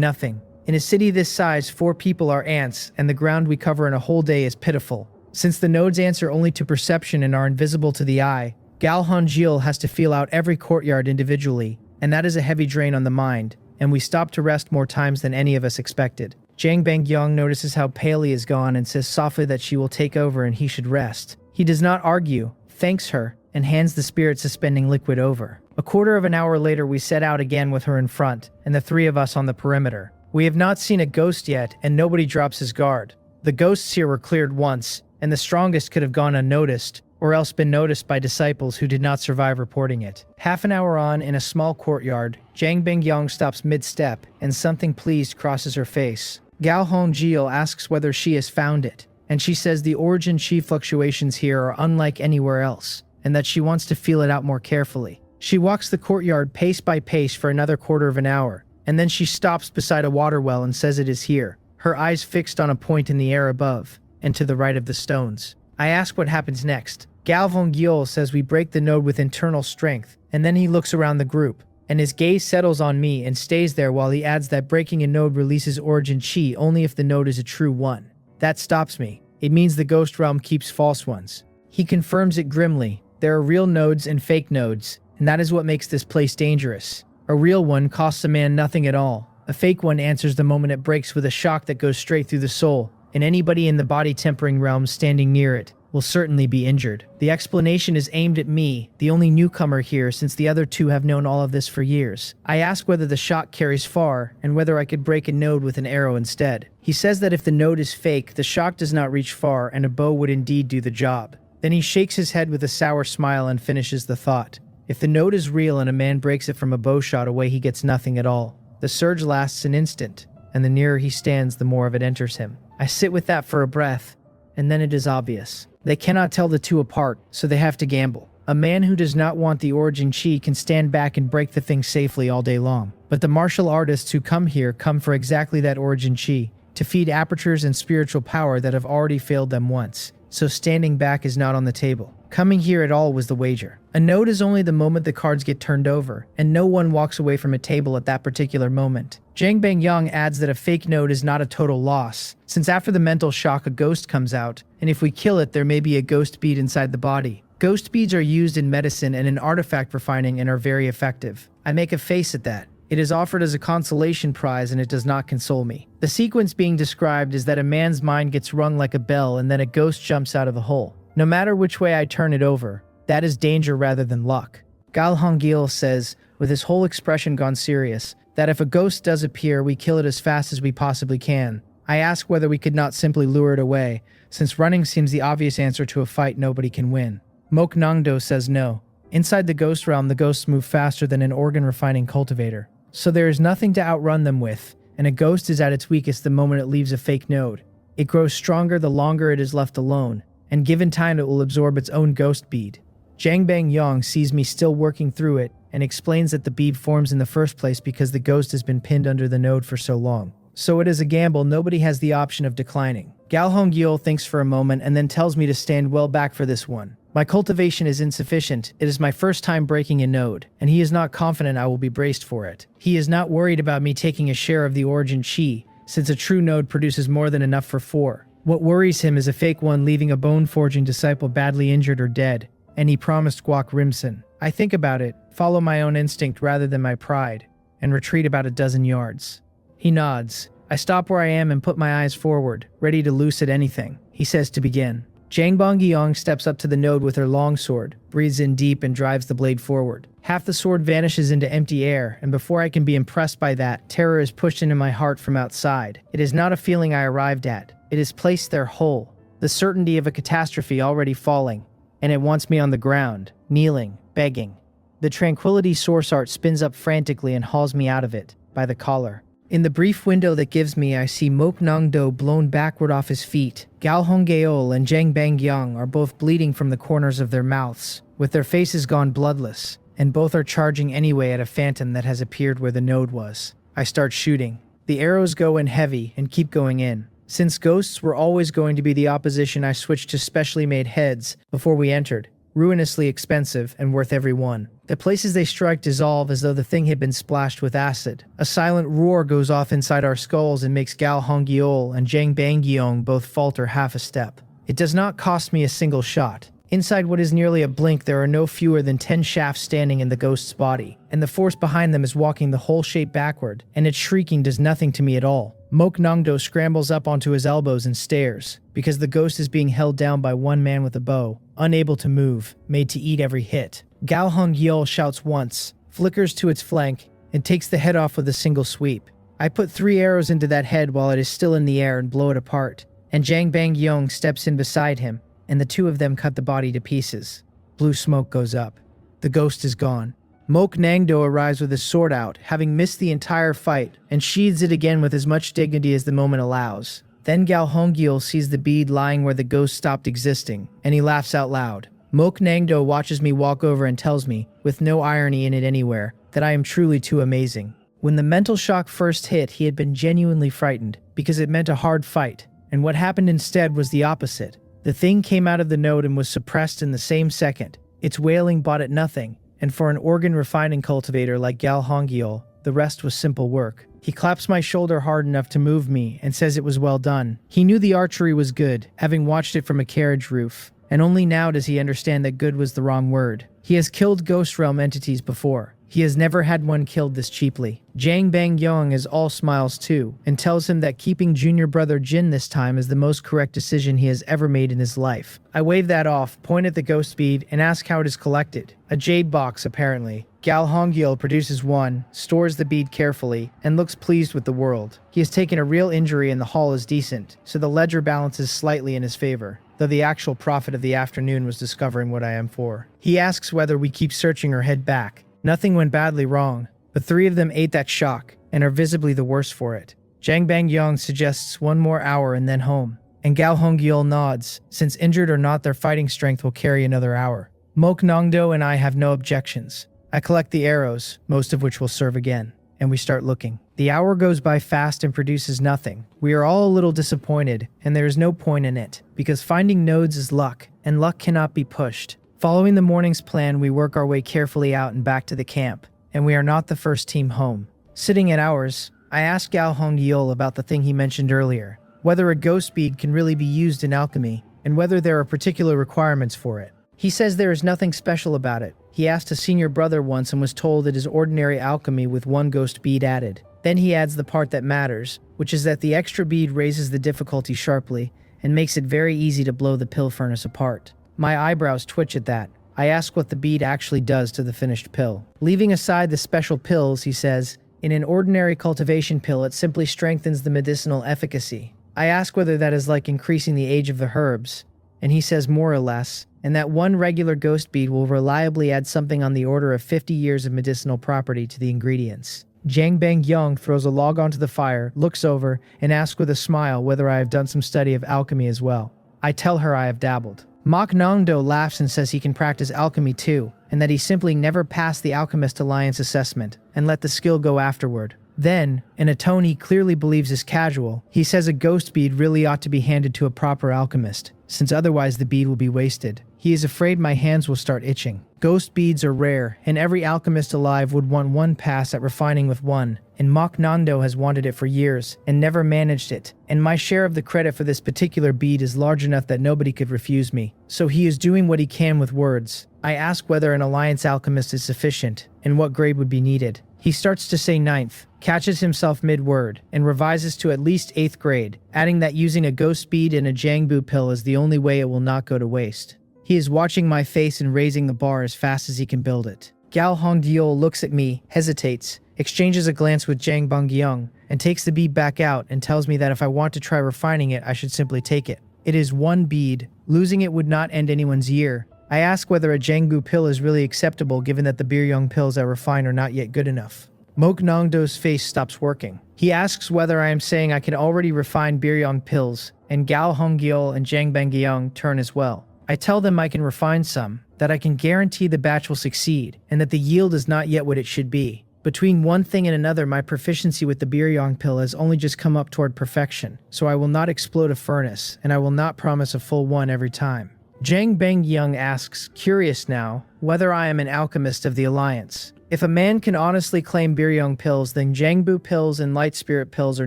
nothing. In a city this size, 4 people are ants, and the ground we cover in a whole day is pitiful. Since the nodes answer only to perception and are invisible to the eye, Galhongil has to feel out every courtyard individually, and that is a heavy drain on the mind, and we stop to rest more times than any of us expected. Jang Bangyong notices how Paley is gone and says softly that she will take over and he should rest. He does not argue, thanks her, and hands the spirit suspending liquid over. A quarter of an hour later we set out again with her in front, and the 3 of us on the perimeter. We have not seen a ghost yet, and nobody drops his guard. The ghosts here were cleared once, and the strongest could have gone unnoticed, or else been noticed by disciples who did not survive reporting it. Half an hour on, in a small courtyard, Jang Bengyong stops mid-step, and something pleased crosses her face. Gao Hongjil asks whether she has found it, and she says the origin chi fluctuations here are unlike anywhere else, and that she wants to feel it out more carefully. She walks the courtyard pace by pace for another quarter of an hour, and then she stops beside a water well and says it is here, her eyes fixed on a point in the air above, and to the right of the stones. I ask what happens next. Galvon Gyol says we break the node with internal strength, and then he looks around the group, and his gaze settles on me and stays there while he adds that breaking a node releases origin chi only if the node is a true one. That stops me. It means the ghost realm keeps false ones. He confirms it grimly. There are real nodes and fake nodes, and that is what makes this place dangerous. A real one costs a man nothing at all. A fake one answers the moment it breaks with a shock that goes straight through the soul, and anybody in the body tempering realm standing near it will certainly be injured. The explanation is aimed at me, the only newcomer here since the other 2 have known all of this for years. I ask whether the shock carries far, and whether I could break a node with an arrow instead. He says that if the node is fake, the shock does not reach far, and a bow would indeed do the job. Then he shakes his head with a sour smile and finishes the thought. If the node is real and a man breaks it from a bow shot away, he gets nothing at all. The surge lasts an instant, and the nearer he stands, the more of it enters him. I sit with that for a breath, and then it is obvious. They cannot tell the 2 apart, so they have to gamble. A man who does not want the origin chi can stand back and break the thing safely all day long. But the martial artists who come here come for exactly that origin chi, to feed apertures and spiritual power that have already failed them once. So standing back is not on the table. Coming here at all was the wager. A node is only the moment the cards get turned over, and no one walks away from a table at that particular moment. Jang Bangyong adds that a fake node is not a total loss, since after the mental shock a ghost comes out, and if we kill it there may be a ghost bead inside the body. Ghost beads are used in medicine and in artifact refining and are very effective. I make a face at that. It is offered as a consolation prize and it does not console me. The sequence being described is that a man's mind gets rung like a bell and then a ghost jumps out of the hole. No matter which way I turn it over, that is danger rather than luck. Gal Hongil says, with his whole expression gone serious, that if a ghost does appear, we kill it as fast as we possibly can. I ask whether we could not simply lure it away, since running seems the obvious answer to a fight nobody can win. Mok Nangdo says no. Inside the ghost realm, the ghosts move faster than an organ refining cultivator. So there is nothing to outrun them with, and a ghost is at its weakest the moment it leaves a fake node. It grows stronger the longer it is left alone, and given time it will absorb its own ghost bead. Jang Bang Yong sees me still working through it, and explains that the bead forms in the first place because the ghost has been pinned under the node for so long. So it is a gamble, nobody has the option of declining. Gal Hongyeol thinks for a moment and then tells me to stand well back for this one. My cultivation is insufficient, it is my first time breaking a node, and he is not confident I will be braced for it. He is not worried about me taking a share of the origin chi, since a true node produces more than enough for 4. What worries him is a fake one leaving a bone-forging disciple badly injured or dead, and he promised Guak Rimson. I think about it, follow my own instinct rather than my pride, and retreat about a dozen yards. He nods. I stop where I am and put my eyes forward, ready to loose at anything. He says to begin. Jang Bonggyong steps up to the node with her longsword, breathes in deep and drives the blade forward. Half the sword vanishes into empty air, and before I can be impressed by that, terror is pushed into my heart from outside. It is not a feeling I arrived at. It is placed there whole. The certainty of a catastrophe already falling, and it wants me on the ground, kneeling, begging. The tranquility source art spins up frantically and hauls me out of it, by the collar. In the brief window that gives me, I see Mok Nangdo blown backward off his feet. Gao Honggeol and Jang Bangyang are both bleeding from the corners of their mouths, with their faces gone bloodless, and both are charging anyway at a phantom that has appeared where the node was. I start shooting. The arrows go in heavy and keep going in. Since ghosts were always going to be the opposition, I switched to specially made heads before we entered, ruinously expensive and worth every one. The places they strike dissolve as though the thing had been splashed with acid. A silent roar goes off inside our skulls and makes Gao Hongyeol and Zhang Bangyeong both falter half a step. It does not cost me a single shot. Inside what is nearly a blink, there are no fewer than 10 shafts standing in the ghost's body, and the force behind them is walking the whole shape backward, and its shrieking does nothing to me at all. Mok Nongdo scrambles up onto his elbows and stares, because the ghost is being held down by one man with a bow, unable to move, made to eat every hit. Gao Hongyeol shouts once, flickers to its flank, and takes the head off with a single sweep. I put 3 arrows into that head while it is still in the air and blow it apart, and Zhang Bangyeong steps in beside him, and the two of them cut the body to pieces. Blue smoke goes up. The ghost is gone. Mok Nangdo arrives with his sword out, having missed the entire fight, and sheathes it again with as much dignity as the moment allows. Then Gao Hongyeol sees the bead lying where the ghost stopped existing, and he laughs out loud. Mok Nangdo watches me walk over and tells me, with no irony in it anywhere, that I am truly too amazing. When the mental shock first hit, he had been genuinely frightened, because it meant a hard fight, and what happened instead was the opposite. The thing came out of the node and was suppressed in the same second. Its wailing bought it nothing, and for an organ refining cultivator like Gao Hongyeol, the rest was simple work. He claps my shoulder hard enough to move me and says it was well done. He knew the archery was good, having watched it from a carriage roof, and only now does he understand that good was the wrong word. He has killed Ghost Realm entities before. He has never had one killed this cheaply. Zhang Bangyeong is all smiles too, and tells him that keeping junior brother Jin this time is the most correct decision he has ever made in his life. I wave that off, point at the ghost bead, and ask how it is collected. A jade box, apparently. Gao Hongyeol produces one, stores the bead carefully, and looks pleased with the world. He has taken a real injury and the haul is decent, so the ledger balances slightly in his favor, though the actual profit of the afternoon was discovering what I am for. He asks whether we keep searching or head back. Nothing went badly wrong, but 3 of them ate that shock, and are visibly the worse for it. Zhang Bangyeong suggests 1 more hour and then home, and Gao Hongyeol nods, since injured or not their fighting strength will carry another hour. Mok Nongdo and I have no objections. I collect the arrows, most of which will serve again, and we start looking. The hour goes by fast and produces nothing. We are all a little disappointed, and there is no point in it, because finding nodes is luck, and luck cannot be pushed. Following the morning's plan, we work our way carefully out and back to the camp, and we are not the first team home. Sitting at ours, I ask Gao Hongyeol about the thing he mentioned earlier, whether a ghost bead can really be used in alchemy, and whether there are particular requirements for it. He says there is nothing special about it. He asked a senior brother once and was told it is ordinary alchemy with 1 ghost bead added. Then he adds the part that matters, which is that the extra bead raises the difficulty sharply, and makes it very easy to blow the pill furnace apart. My eyebrows twitch at that. I ask what the bead actually does to the finished pill. Leaving aside the special pills, he says, in an ordinary cultivation pill it simply strengthens the medicinal efficacy. I ask whether that is like increasing the age of the herbs, and he says more or less, and that 1 regular ghost bead will reliably add something on the order of 50 years of medicinal property to the ingredients. Zhang Bangyeong throws a log onto the fire, looks over, and asks with a smile whether I have done some study of alchemy as well. I tell her I have dabbled. Mok Nongdo laughs and says he can practice alchemy too, and that he simply never passed the Alchemist Alliance assessment, and let the skill go afterward. Then, in a tone he clearly believes is casual, he says a ghost bead really ought to be handed to a proper alchemist, since otherwise the bead will be wasted. He is afraid my hands will start itching. Ghost beads are rare, and every alchemist alive would want 1 pass at refining with one, and Mok Nongdo has wanted it for years, and never managed it, and my share of the credit for this particular bead is large enough that nobody could refuse me. So he is doing what he can with words. I ask whether an alliance alchemist is sufficient, and what grade would be needed. He starts to say 9th, catches himself mid-word, and revises to at least 8th grade, adding that using a ghost bead and a Jangbu pill is the only way it will not go to waste. He is watching my face and raising the bar as fast as he can build it. Gao Hongyeol looks at me, hesitates, exchanges a glance with Zhang Bangyeong, and takes the bead back out and tells me that if I want to try refining it, I should simply take it. It is 1 bead. Losing it would not end anyone's year. I ask whether a Jangbu pill is really acceptable given that the Biryong pills I refine are not yet good enough. Mok Nongdo's face stops working. He asks whether I am saying I can already refine Biryong pills, and Gao Hongyeol and Zhang Bangyeong turn as well. I tell them I can refine some, that I can guarantee the batch will succeed, and that the yield is not yet what it should be. Between one thing and another, my proficiency with the Biryong pill has only just come up toward perfection, so I will not explode a furnace, and I will not promise a full one every time. Zhang Bengyang asks, curious now, whether I am an alchemist of the Alliance. If a man can honestly claim Biryong pills, then Jiangbu pills and light spirit pills are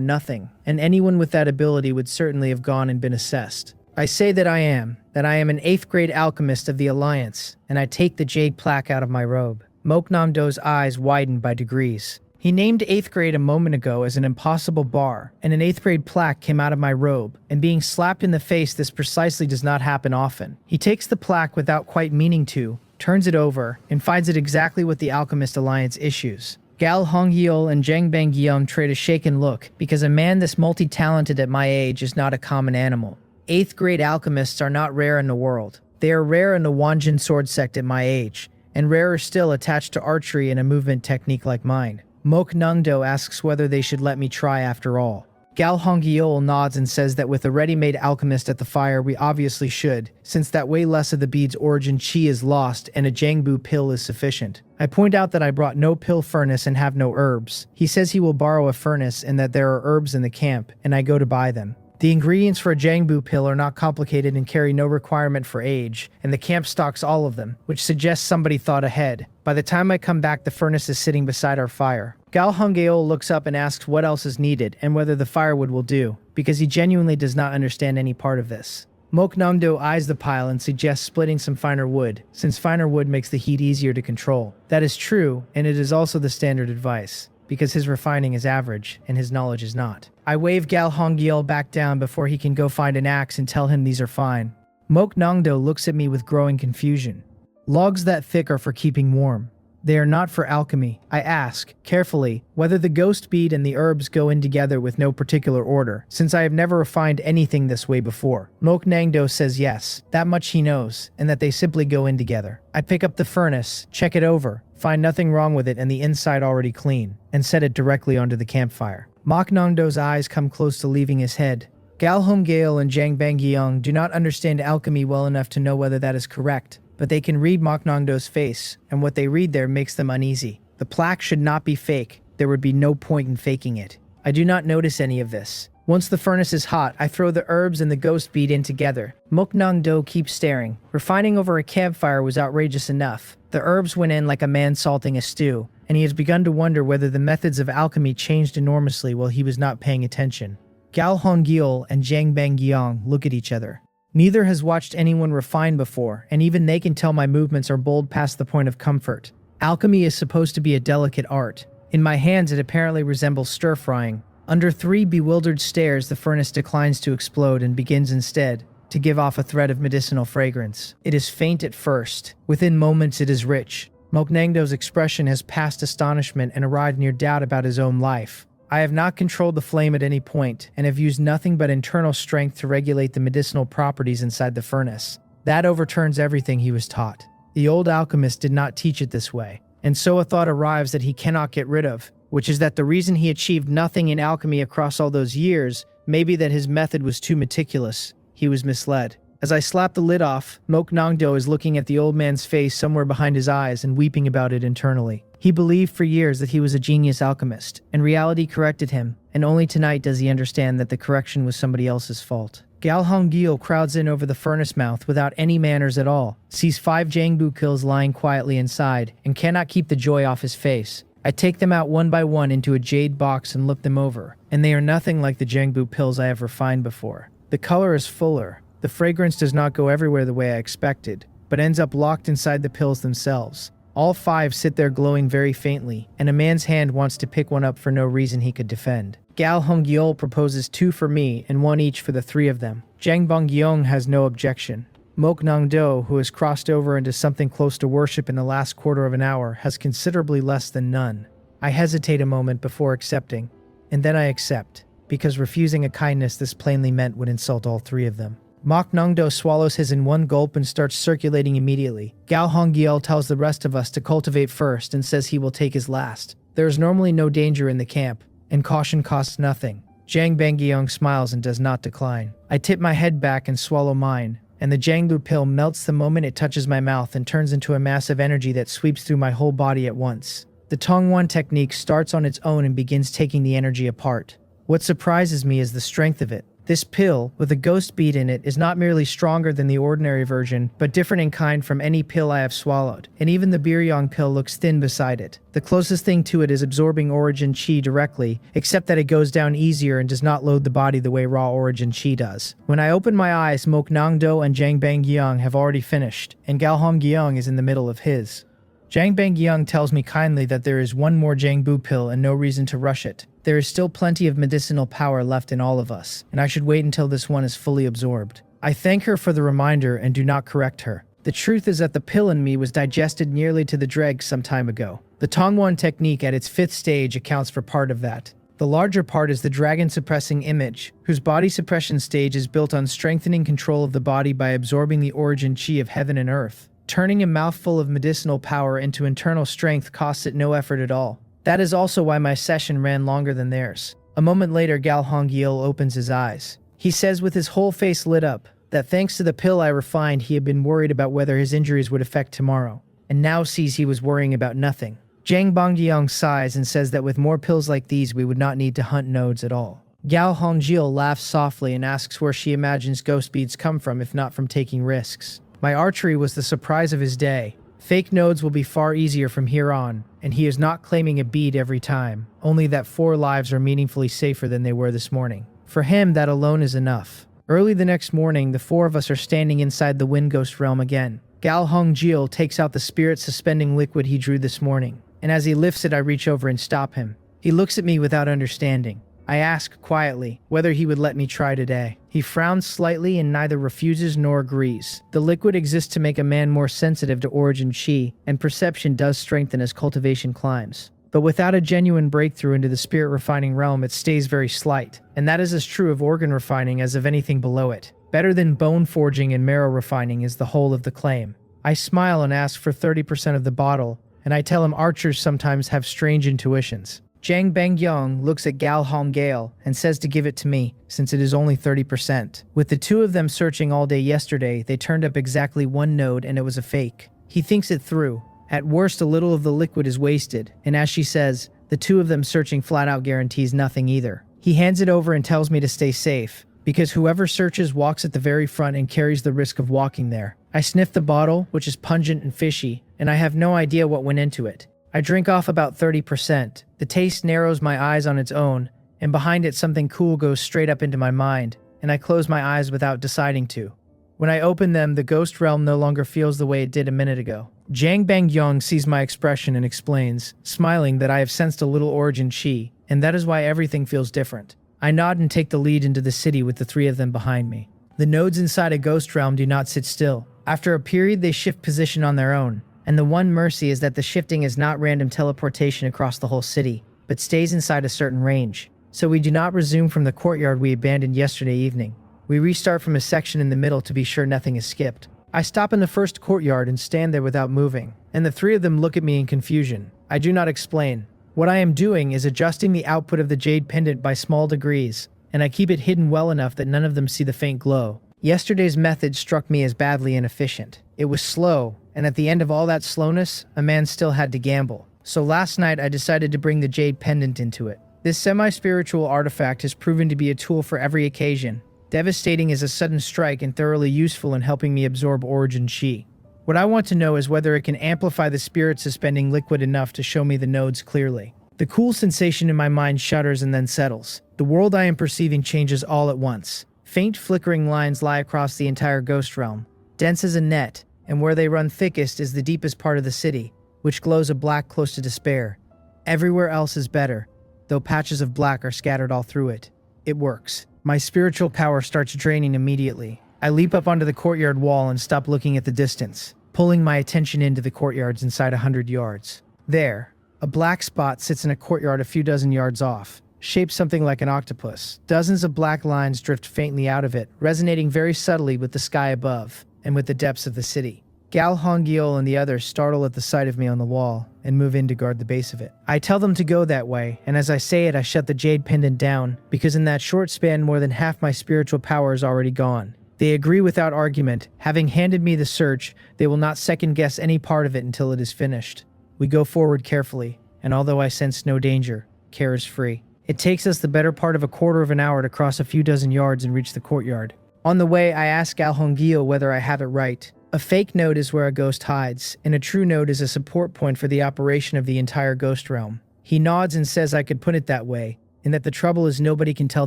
nothing, and anyone with that ability would certainly have gone and been assessed. I say that I am an 8th grade alchemist of the Alliance, and I take the jade plaque out of my robe. Moknam-do's eyes widened by degrees. He named 8th grade a moment ago as an impossible bar, and an 8th grade plaque came out of my robe, and being slapped in the face, this precisely does not happen often. He takes the plaque without quite meaning to, turns it over, and finds it exactly what the Alchemist Alliance issues. Gal Hongyeol and Zhang Bengyang trade a shaken look, because a man this multi-talented at my age is not a common animal. 8th grade alchemists are not rare in the world. They are rare in the Wanjin sword sect at my age, and rarer still attached to archery and a movement technique like mine. Mok Nungdo asks whether they should let me try after all. Gal Hongyeol nods and says that with a ready-made alchemist at the fire we obviously should, since that way less of the bead's origin chi is lost and a Jiangbu pill is sufficient. I point out that I brought no pill furnace and have no herbs. He says he will borrow a furnace and that there are herbs in the camp, and I go to buy them. The ingredients for a Jiangbu pill are not complicated and carry no requirement for age, and the camp stocks all of them, which suggests somebody thought ahead. By the time I come back, the furnace is sitting beside our fire. Gal Hongyeol looks up and asks what else is needed and whether the firewood will do, because he genuinely does not understand any part of this. Mok Nongdo eyes the pile and suggests splitting some finer wood, since finer wood makes the heat easier to control. That is true, and it is also the standard advice, because his refining is average and his knowledge is not. I wave Gal Hongyeol back down before he can go find an axe and tell him these are fine. Mok Nongdo looks at me with growing confusion. Logs that thick are for keeping warm. They are not for alchemy. I ask, carefully, whether the ghost bead and the herbs go in together with no particular order, since I have never refined anything this way before. Mok Nangdo says yes, that much he knows, and that they simply go in together. I pick up the furnace, check it over, find nothing wrong with it and the inside already clean, and set it directly onto the campfire. Mok Nongdo's eyes come close to leaving his head. Gal Hongyeol and Zhang Bengyang do not understand alchemy well enough to know whether that is correct, but they can read Mok Nongdo's face, and what they read there makes them uneasy. The plaque should not be fake. There would be no point in faking it. I do not notice any of this. Once the furnace is hot, I throw the herbs and the ghost bead in together. Mok Nongdo keeps staring. Refining over a campfire was outrageous enough. The herbs went in like a man salting a stew, and he has begun to wonder whether the methods of alchemy changed enormously while he was not paying attention. Gal Hongyeol and Zhang Bengyang look at each other. Neither has watched anyone refine before, and even they can tell my movements are bold past the point of comfort. Alchemy is supposed to be a delicate art. In my hands it apparently resembles stir-frying. Under 3 bewildered stares, the furnace declines to explode and begins instead to give off a thread of medicinal fragrance. It is faint at first. Within moments it is rich. Mok Nangdo's expression has passed astonishment and arrived near doubt about his own life. I have not controlled the flame at any point, and have used nothing but internal strength to regulate the medicinal properties inside the furnace. That overturns everything he was taught. The old alchemist did not teach it this way, and so a thought arrives that he cannot get rid of, which is that the reason he achieved nothing in alchemy across all those years may be that his method was too meticulous. He was misled. As I slap the lid off, Mok Nongdo is looking at the old man's face somewhere behind his eyes and weeping about it internally. He believed for years that he was a genius alchemist, and reality corrected him, and only tonight does he understand that the correction was somebody else's fault. Gal Hongyeol crowds in over the furnace mouth without any manners at all, sees 5 Jiangbu kills lying quietly inside, and cannot keep the joy off his face. I take them out one by one into a jade box and look them over, and they are nothing like the Jiangbu pills I have refined before. The color is fuller. The fragrance does not go everywhere the way I expected, but ends up locked inside the pills themselves. All 5 sit there glowing very faintly, and a man's hand wants to pick one up for no reason he could defend. Gal Hongyeol proposes 2 for me and 1 each for the 3 of them. Zhang Bengyang has no objection. Mok Nongdo, who has crossed over into something close to worship in the last quarter of an hour, has considerably less than none. I hesitate a moment before accepting, and then I accept, because refusing a kindness this plainly meant would insult all 3 of them. Mok Nongdo swallows his in one gulp and starts circulating immediately. Gal Hongyeol tells the rest of us to cultivate first and says he will take his last. There is normally no danger in the camp, and caution costs nothing. Zhang Bengyang smiles and does not decline. I tip my head back and swallow mine, and the Jiangbu pill melts the moment it touches my mouth and turns into a mass of energy that sweeps through my whole body at once. The Tongwan technique starts on its own and begins taking the energy apart. What surprises me is the strength of it. This pill, with a ghost bead in it, is not merely stronger than the ordinary version, but different in kind from any pill I have swallowed, and even the biryong pill looks thin beside it. The closest thing to it is absorbing origin chi directly, except that it goes down easier and does not load the body the way raw origin chi does. When I open my eyes, Mok Nangdo and Jang Bang-gyung have already finished, and Galhong-gyung is in the middle of his. Jang Bang-gyung tells me kindly that there is one more Jangbu pill and no reason to rush it. There is still plenty of medicinal power left in all of us, and I should wait until this one is fully absorbed. I thank her for the reminder and do not correct her. The truth is that the pill in me was digested nearly to the dregs some time ago. The Tongwon technique at its 5th stage accounts for part of that. The larger part is the dragon suppressing image, whose body suppression stage is built on strengthening control of the body by absorbing the origin chi of heaven and earth. Turning a mouthful of medicinal power into internal strength costs it no effort at all. That is also why my session ran longer than theirs. A moment later, Gal Hongyeol opens his eyes. He says with his whole face lit up that thanks to the pill I refined, he had been worried about whether his injuries would affect tomorrow, and now sees he was worrying about nothing. Jang Banggyung sighs and says that with more pills like these, we would not need to hunt nodes at all. Gal Hongyeol laughs softly and asks where she imagines ghost beads come from if not from taking risks. My archery was the surprise of his day. Fake nodes will be far easier from here on, and he is not claiming a bead every time, only that 4 lives are meaningfully safer than they were this morning. For him, that alone is enough. Early the next morning, the 4 of us are standing inside the Wind Ghost realm again. Gal Hongyeol takes out the spirit-suspending liquid he drew this morning, and as he lifts it, I reach over and stop him. He looks at me without understanding. I ask quietly whether he would let me try today. He frowns slightly and neither refuses nor agrees. The liquid exists to make a man more sensitive to origin chi, and perception does strengthen as cultivation climbs. But without a genuine breakthrough into the spirit refining realm, it stays very slight, and that is as true of organ refining as of anything below it. Better than bone forging and marrow refining is the whole of the claim. I smile and ask for 30% of the bottle, and I tell him archers sometimes have strange intuitions. Jang Bang-gyung looks at Gal Hongyeol and says to give it to me, since it is only 30%. With the 2 of them searching all day yesterday, they turned up exactly 1 node and it was a fake. He thinks it through. At worst, a little of the liquid is wasted, and as she says, the 2 of them searching flat out guarantees nothing either. He hands it over and tells me to stay safe, because whoever searches walks at the very front and carries the risk of walking there. I sniff the bottle, which is pungent and fishy, and I have no idea what went into it. I drink off about 30%. The taste narrows my eyes on its own, and behind it something cool goes straight up into my mind, and I close my eyes without deciding to. When I open them, the ghost realm no longer feels the way it did a minute ago. Jang Bang-gyung sees my expression and explains, smiling, that I have sensed a little origin chi, and that is why everything feels different. I nod and take the lead into the city with the 3 of them behind me. The nodes inside a ghost realm do not sit still. After a period, they shift position on their own. And the one mercy is that the shifting is not random teleportation across the whole city, but stays inside a certain range. So we do not resume from the courtyard we abandoned yesterday evening. We restart from a section in the middle to be sure nothing is skipped. I stop in the first courtyard and stand there without moving, and the 3 of them look at me in confusion. I do not explain. What I am doing is adjusting the output of the jade pendant by small degrees, and I keep it hidden well enough that none of them see the faint glow. Yesterday's method struck me as badly inefficient. It was slow, and at the end of all that slowness, a man still had to gamble. So last night I decided to bring the jade pendant into it. This semi-spiritual artifact has proven to be a tool for every occasion, devastating as a sudden strike and thoroughly useful in helping me absorb origin chi. What I want to know is whether it can amplify the spirit suspending liquid enough to show me the nodes clearly. The cool sensation in my mind shudders and then settles. The world I am perceiving changes all at once. Faint flickering lines lie across the entire ghost realm, dense as a net, and where they run thickest is the deepest part of the city, which glows a black close to despair. Everywhere else is better, though patches of black are scattered all through it. It works. My spiritual power starts draining immediately. I leap up onto the courtyard wall and stop looking at the distance, pulling my attention into the courtyards inside 100 yards. There, a black spot sits in a courtyard a few dozen yards off, shaped something like an octopus. Dozens of black lines drift faintly out of it, resonating very subtly with the sky above and with the depths of the city. Gal Hongyeol and the others startle at the sight of me on the wall and move in to guard the base of it. I tell them to go that way, and as I say it, I shut the jade pendant down, because in that short span more than half my spiritual power is already gone. They agree without argument. Having handed me the search, they will not second-guess any part of it until it is finished. We go forward carefully, and although I sense no danger, care is free. It takes us the better part of a quarter of an hour to cross a few dozen yards and reach the courtyard. On the way, I ask Gal Hongil whether I have it right. A fake node is where a ghost hides, and a true node is a support point for the operation of the entire ghost realm. He nods and says I could put it that way, and that the trouble is nobody can tell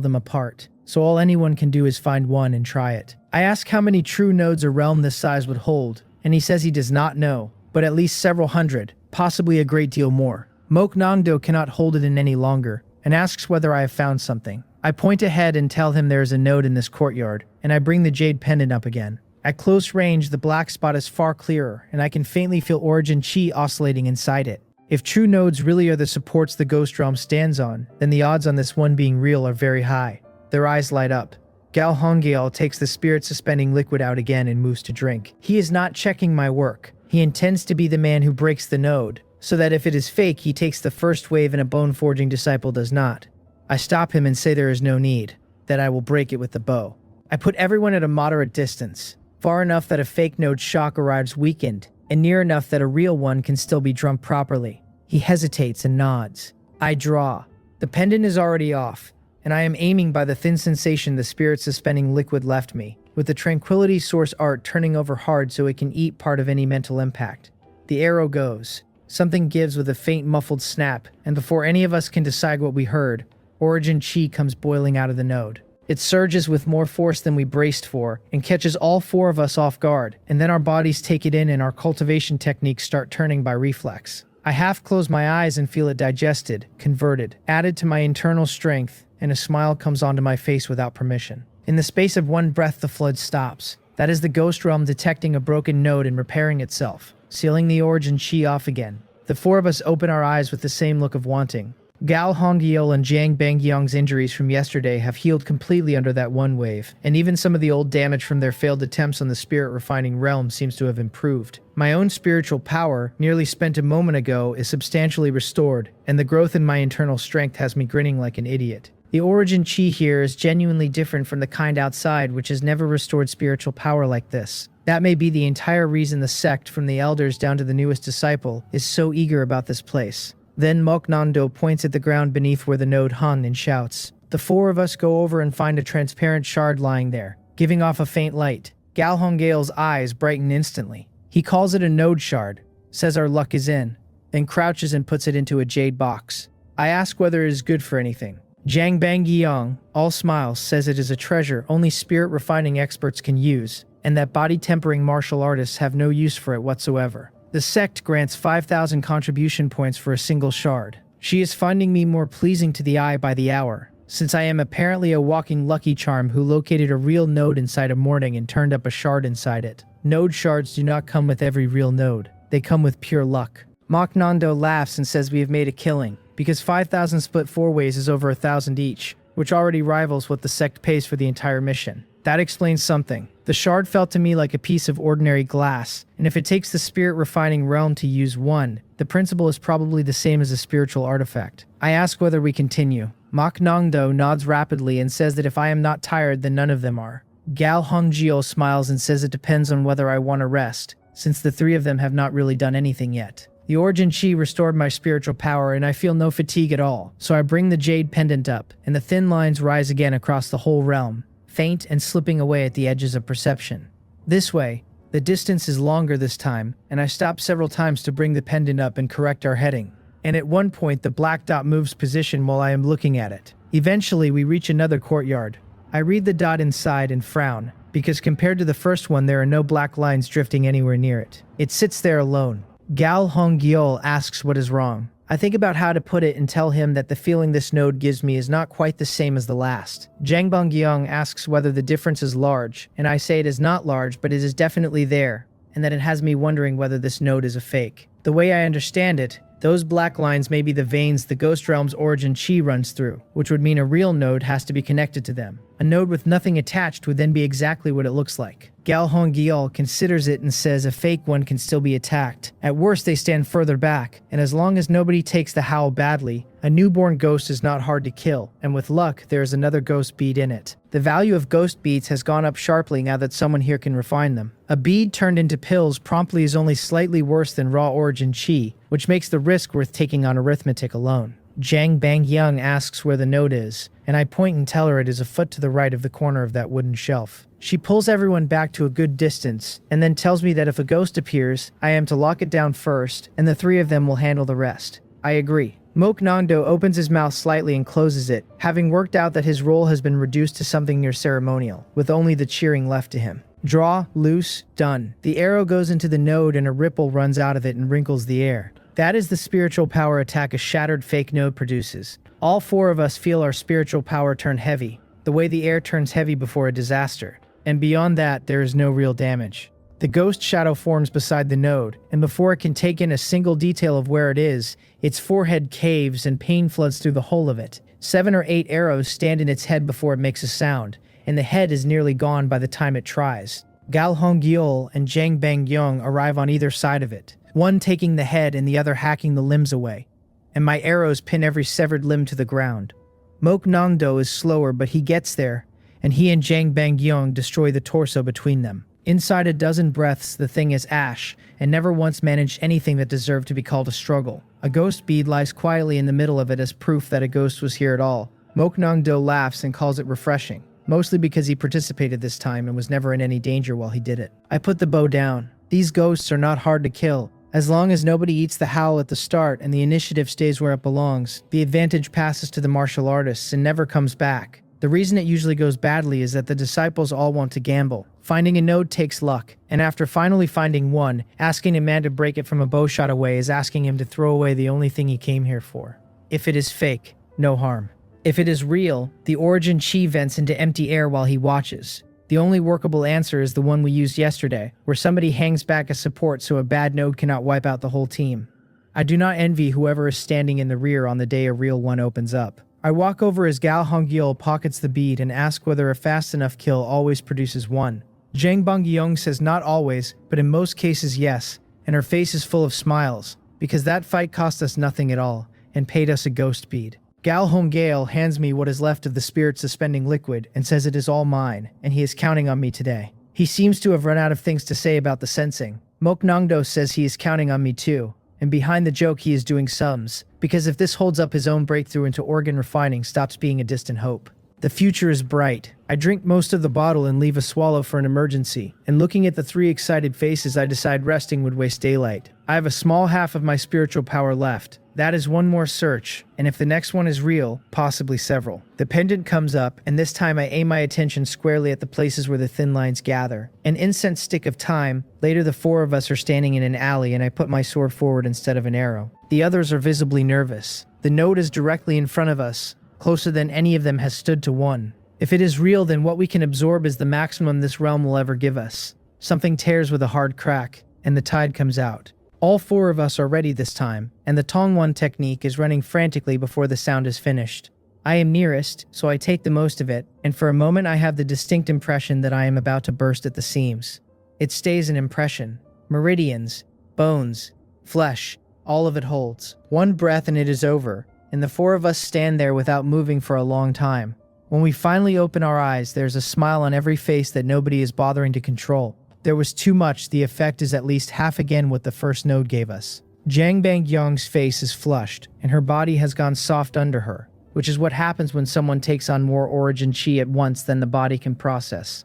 them apart, so all anyone can do is find one and try it. I ask how many true nodes a realm this size would hold, and he says he does not know, but at least several hundred, possibly a great deal more. Moknongdo cannot hold it in any longer, and asks whether I have found something. I point ahead and tell him there is a node in this courtyard, and I bring the jade pendant up again. At close range, the black spot is far clearer, and I can faintly feel origin chi oscillating inside it. If true nodes really are the supports the ghost realm stands on, then the odds on this one being real are very high. Their eyes light up. Gal Hongil takes the spirit suspending liquid out again and moves to drink. He is not checking my work. He intends to be the man who breaks the node, so that if it is fake, he takes the first wave and a bone-forging disciple does not. I stop him and say there is no need, that I will break it with the bow. I put everyone at a moderate distance, far enough that a fake node's shock arrives weakened, and near enough that a real one can still be drunk properly. He hesitates and nods. I draw. The pendant is already off, and I am aiming by the thin sensation the spirit suspending liquid left me, with the tranquility source art turning over hard so it can eat part of any mental impact. The arrow goes. Something gives with a faint muffled snap, and before any of us can decide what we heard, origin chi comes boiling out of the node. It surges with more force than we braced for, and catches all four of us off guard, and then our bodies take it in and our cultivation techniques start turning by reflex. I half close my eyes and feel it digested, converted, added to my internal strength, and a smile comes onto my face without permission. In the space of one breath, the flood stops. That is the ghost realm detecting a broken node and repairing itself, sealing the origin chi off again. The four of us open our eyes with the same look of wanting. Gal Hongil and Jiang Bangyang's injuries from yesterday have healed completely under that one wave, and even some of the old damage from their failed attempts on the spirit refining realm seems to have improved. My own spiritual power, nearly spent a moment ago, is substantially restored, and the growth in my internal strength has me grinning like an idiot. The origin chi here is genuinely different from the kind outside, which has never restored spiritual power like this. That may be the entire reason the sect, from the elders down to the newest disciple, is so eager about this place. Then Moknongdo points at the ground beneath where the node hung and shouts. The four of us go over and find a transparent shard lying there, giving off a faint light. Gal Hongale's eyes brighten instantly. He calls it a node shard, says our luck is in, then crouches and puts it into a jade box. I ask whether it is good for anything. Jiang Bangyang, all smiles, says it is a treasure only spirit refining experts can use, and that body-tempering martial artists have no use for it whatsoever. The sect grants 5,000 contribution points for a single shard. She is finding me more pleasing to the eye by the hour, since I am apparently a walking lucky charm who located a real node inside a morning and turned up a shard inside it. Node shards do not come with every real node. They come with pure luck. Moknongdo laughs and says we have made a killing, because 5,000 split 4 ways is over 1,000 each, which already rivals what the sect pays for the entire mission. That explains something. The shard felt to me like a piece of ordinary glass, and if it takes the spirit refining realm to use one, the principle is probably the same as a spiritual artifact. I ask whether we continue. Moknongdo nods rapidly and says that if I am not tired, then none of them are. Gal Hongjio smiles and says it depends on whether I want to rest, since the three of them have not really done anything yet. The origin chi restored my spiritual power and I feel no fatigue at all, so I bring the jade pendant up, and the thin lines rise again across the whole realm, faint and slipping away at the edges of perception. This way, the distance is longer this time, and I stop several times to bring the pendant up and correct our heading. And at one point the black dot moves position while I am looking at it. Eventually we reach another courtyard. I read the dot inside and frown, because compared to the first one there are no black lines drifting anywhere near it. It sits there alone. Gal Hongyeol asks what is wrong. I think about how to put it and tell him that the feeling this node gives me is not quite the same as the last. Jiang Bangyang asks whether the difference is large, and I say it is not large, but it is definitely there, and that it has me wondering whether this node is a fake. The way I understand it, those black lines may be the veins the Ghost Realm's origin chi runs through, which would mean a real node has to be connected to them. A node with nothing attached would then be exactly what it looks like. Gal Hongyeol considers it and says a fake one can still be attacked. At worst, they stand further back, and as long as nobody takes the howl badly, a newborn ghost is not hard to kill, and with luck, there is another ghost bead in it. The value of ghost beads has gone up sharply now that someone here can refine them. A bead turned into pills promptly is only slightly worse than raw origin chi, which makes the risk worth taking on arithmetic alone. Jiang Bangyang asks where the node is, and I point and tell her it is a foot to the right of the corner of that wooden shelf. She pulls everyone back to a good distance, and then tells me that if a ghost appears, I am to lock it down first, and the three of them will handle the rest. I agree. Mok Nongdo opens his mouth slightly and closes it, having worked out that his role has been reduced to something near ceremonial, with only the cheering left to him. Draw, loose, done. The arrow goes into the node and a ripple runs out of it and wrinkles the air. That is the spiritual power attack a shattered fake node produces. All four of us feel our spiritual power turn heavy, the way the air turns heavy before a disaster. And beyond that, there is no real damage. The ghost shadow forms beside the node, and before it can take in a single detail of where it is, its forehead caves and pain floods through the whole of it. 7 or 8 arrows stand in its head before it makes a sound, and the head is nearly gone by the time it tries. Gal Hongyeol and Jiang Bangyong arrive on either side of it, one taking the head and the other hacking the limbs away, and my arrows pin every severed limb to the ground. Mok Nongdo is slower, but he gets there, and he and Jiang Bangyong destroy the torso between them. Inside a dozen breaths, the thing is ash, and never once managed anything that deserved to be called a struggle. A ghost bead lies quietly in the middle of it as proof that a ghost was here at all. Mok Nongdo laughs and calls it refreshing, mostly because he participated this time and was never in any danger while he did it. I put the bow down. These ghosts are not hard to kill. As long as nobody eats the howl at the start and the initiative stays where it belongs, the advantage passes to the martial artists and never comes back. The reason it usually goes badly is that the disciples all want to gamble. Finding a node takes luck, and after finally finding one, asking a man to break it from a bow shot away is asking him to throw away the only thing he came here for. If it is fake, no harm. If it is real, the origin chi vents into empty air while he watches. The only workable answer is the one we used yesterday, where somebody hangs back as support so a bad node cannot wipe out the whole team. I do not envy whoever is standing in the rear on the day a real one opens up. I walk over as Gal Hongyeol pockets the bead and ask whether a fast enough kill always produces one. Jiang Bangyong says not always, but in most cases yes, and her face is full of smiles, because that fight cost us nothing at all, and paid us a ghost bead. Gal Hongyeol hands me what is left of the spirit suspending liquid and says it is all mine, and he is counting on me today. He seems to have run out of things to say about the sensing. Mok Nongdo says he is counting on me too, and behind the joke he is doing sums, because if this holds up, his own breakthrough into organ refining stops being a distant hope. The future is bright. I drink most of the bottle and leave a swallow for an emergency, and looking at the 3 excited faces, I decide resting would waste daylight. I have a small half of my spiritual power left. That is one more search, and if the next one is real, possibly several. The pendant comes up, and this time I aim my attention squarely at the places where the thin lines gather. An incense stick of time. Later the 4 of us are standing in an alley and I put my sword forward instead of an arrow. The others are visibly nervous. The node is directly in front of us, closer than any of them has stood to one. If it is real, then what we can absorb is the maximum this realm will ever give us. Something tears with a hard crack, and the tide comes out. All 4 of us are ready this time, and the Tongwon technique is running frantically before the sound is finished. I am nearest, so I take the most of it, and for a moment I have the distinct impression that I am about to burst at the seams. It stays an impression. Meridians, bones, flesh, all of it holds. One breath and it is over, and the 4 of us stand there without moving for a long time. When we finally open our eyes, there's a smile on every face that nobody is bothering to control. There was too much. The effect is at least half again what the first node gave us. Jiang Bangyong's face is flushed, and her body has gone soft under her, which is what happens when someone takes on more origin chi at once than the body can process.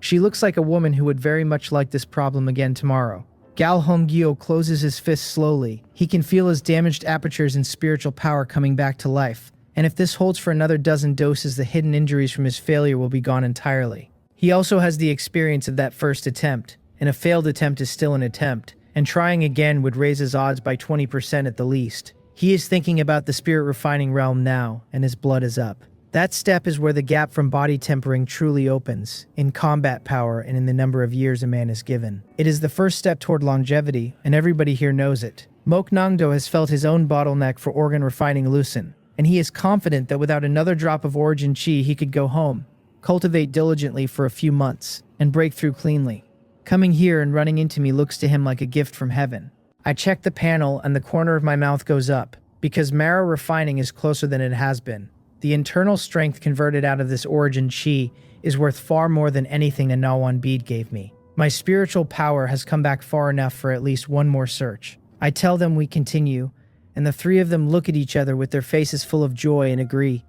She looks like a woman who would very much like this problem again tomorrow. Gal Hongyeol closes his fist slowly. He can feel his damaged apertures and spiritual power coming back to life, and if this holds for another dozen doses, the hidden injuries from his failure will be gone entirely. He also has the experience of that first attempt, and a failed attempt is still an attempt, and trying again would raise his odds by 20% at the least. He is thinking about the spirit refining realm now, and his blood is up. That step is where the gap from body tempering truly opens, in combat power and in the number of years a man is given. It is the first step toward longevity, and everybody here knows it. Mok Nongdo has felt his own bottleneck for organ refining loosen, and he is confident that without another drop of origin chi he could go home, cultivate diligently for a few months, and break through cleanly. Coming here and running into me looks to him like a gift from heaven. I check the panel and the corner of my mouth goes up, because marrow refining is closer than it has been. The internal strength converted out of this origin chi is worth far more than anything a Nawan bead gave me. My spiritual power has come back far enough for at least one more search. I tell them we continue, and the three of them look at each other with their faces full of joy and agree.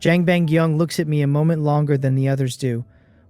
Jang Bang Young looks at me a moment longer than the others do,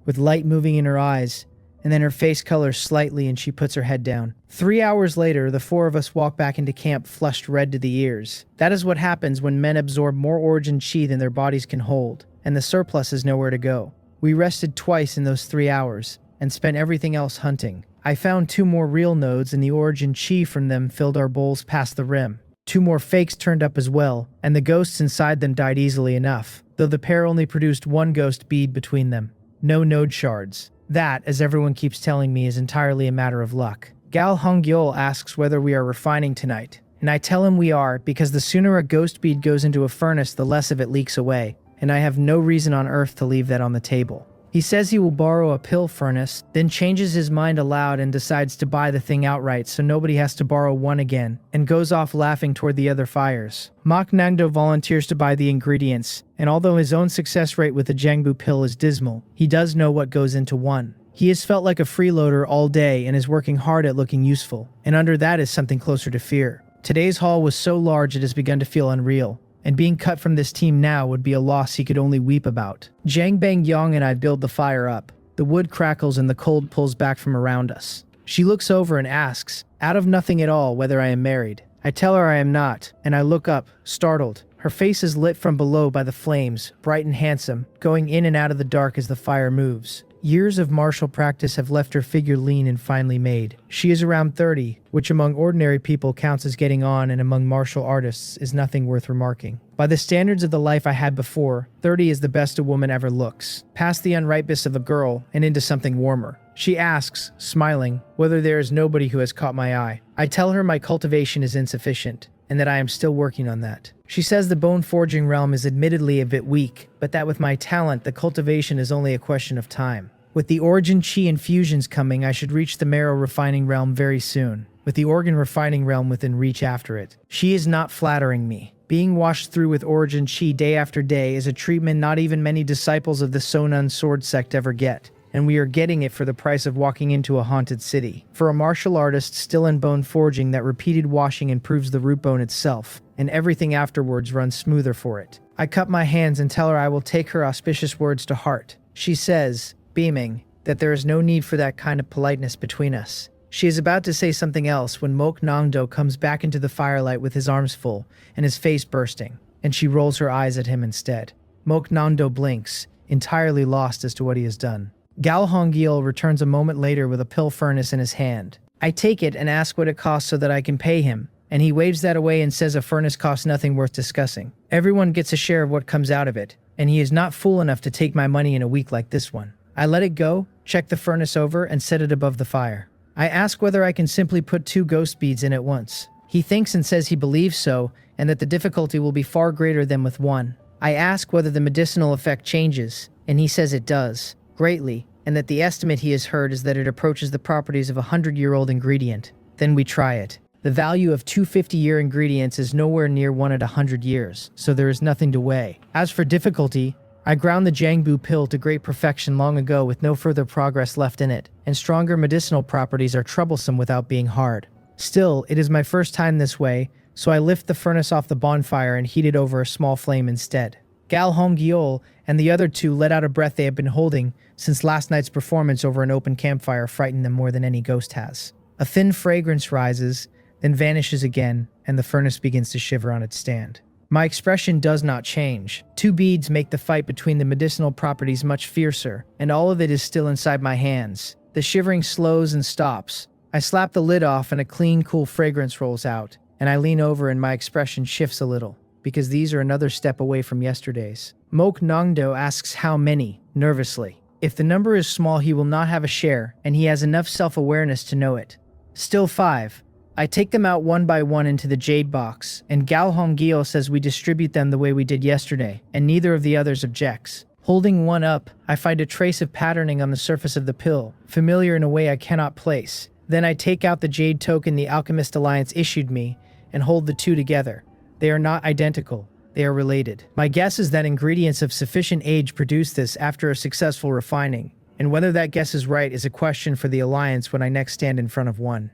with light moving in her eyes, and then her face colors slightly and she puts her head down. 3 hours later, the four of us walk back into camp flushed red to the ears. That is what happens when men absorb more origin chi than their bodies can hold, and the surplus is nowhere to go. We rested twice in those 3 hours, and spent everything else hunting. I found 2 more real nodes, and the origin chi from them filled our bowls past the rim. 2 more fakes turned up as well, and the ghosts inside them died easily enough, though the pair only produced 1 ghost bead between them. No node shards. That, as everyone keeps telling me, is entirely a matter of luck. Gal Hongyol asks whether we are refining tonight, and I tell him we are because the sooner a ghost bead goes into a furnace, the less of it leaks away, and I have no reason on earth to leave that on the table. He says he will borrow a pill furnace, then changes his mind aloud and decides to buy the thing outright so nobody has to borrow one again, and goes off laughing toward the other fires. Mok Nangdo volunteers to buy the ingredients, and although his own success rate with the Jangbu pill is dismal, he does know what goes into one. He has felt like a freeloader all day and is working hard at looking useful, and under that is something closer to fear. Today's haul was so large it has begun to feel unreal, and being cut from this team now would be a loss he could only weep about. Jang Bang Yong and I build the fire up. The wood crackles and the cold pulls back from around us. She looks over and asks, out of nothing at all, whether I am married. I tell her I am not, and I look up, startled. Her face is lit from below by the flames, bright and handsome, going in and out of the dark as the fire moves. Years of martial practice have left her figure lean and finely made. She is around 30, which among ordinary people counts as getting on, and among martial artists is nothing worth remarking. By the standards of the life I had before, 30 is the best a woman ever looks, past the unripeness of a girl and into something warmer. She asks, smiling, whether there is nobody who has caught my eye. I tell her my cultivation is insufficient, and that I am still working on that. She says the bone forging realm is admittedly a bit weak, but that with my talent, the cultivation is only a question of time. With the origin chi infusions coming, I should reach the marrow refining realm very soon, with the organ refining realm within reach after it. She is not flattering me. Being washed through with origin chi day after day is a treatment not even many disciples of the Sonon sword sect ever get, and we are getting it for the price of walking into a haunted city. For a martial artist still in bone forging, that repeated washing improves the root bone itself, and everything afterwards runs smoother for it. I cup my hands and tell her I will take her auspicious words to heart. She says, beaming, that there is no need for that kind of politeness between us. She is about to say something else when Mok Nongdo comes back into the firelight with his arms full and his face bursting, and she rolls her eyes at him instead. Mok Nongdo blinks, entirely lost as to what he has done. Gal Hongil returns a moment later with a pill furnace in his hand. I take it and ask what it costs so that I can pay him, and he waves that away and says a furnace costs nothing worth discussing. Everyone gets a share of what comes out of it, and he is not fool enough to take my money in a week like this one. I let it go, check the furnace over, and set it above the fire. I ask whether I can simply put 2 ghost beads in at once. He thinks and says he believes so, and that the difficulty will be far greater than with 1. I ask whether the medicinal effect changes, and he says it does, greatly, and that the estimate he has heard is that it approaches the properties of a 100-year-old ingredient. Then we try it. The value of 2 50-year ingredients is nowhere near 1 at 100 years, so there is nothing to weigh. As for difficulty, I ground the Jangbu pill to great perfection long ago with no further progress left in it, and stronger medicinal properties are troublesome without being hard. Still, it is my first time this way, so I lift the furnace off the bonfire and heat it over a small flame instead. Gal Hongyeol and the other 2 let out a breath they have been holding since last night's performance over an open campfire frightened them more than any ghost has. A thin fragrance rises, then vanishes again, and the furnace begins to shiver on its stand. My expression does not change. 2 beads make the fight between the medicinal properties much fiercer, and all of it is still inside my hands. The shivering slows and stops. I slap the lid off and a clean, cool fragrance rolls out, and I lean over and my expression shifts a little, because these are another step away from yesterday's. Mok Nongdo asks how many, nervously. If the number is small, he will not have a share, and he has enough self-awareness to know it. Still 5. I take them out one by one into the jade box, and Gal Hongyo says we distribute them the way we did yesterday, and neither of the others objects. Holding one up, I find a trace of patterning on the surface of the pill, familiar in a way I cannot place. Then I take out the jade token the Alchemist Alliance issued me, and hold the 2 together. They are not identical. They are related. My guess is that ingredients of sufficient age produce this after a successful refining, and whether that guess is right is a question for the Alliance when I next stand in front of one.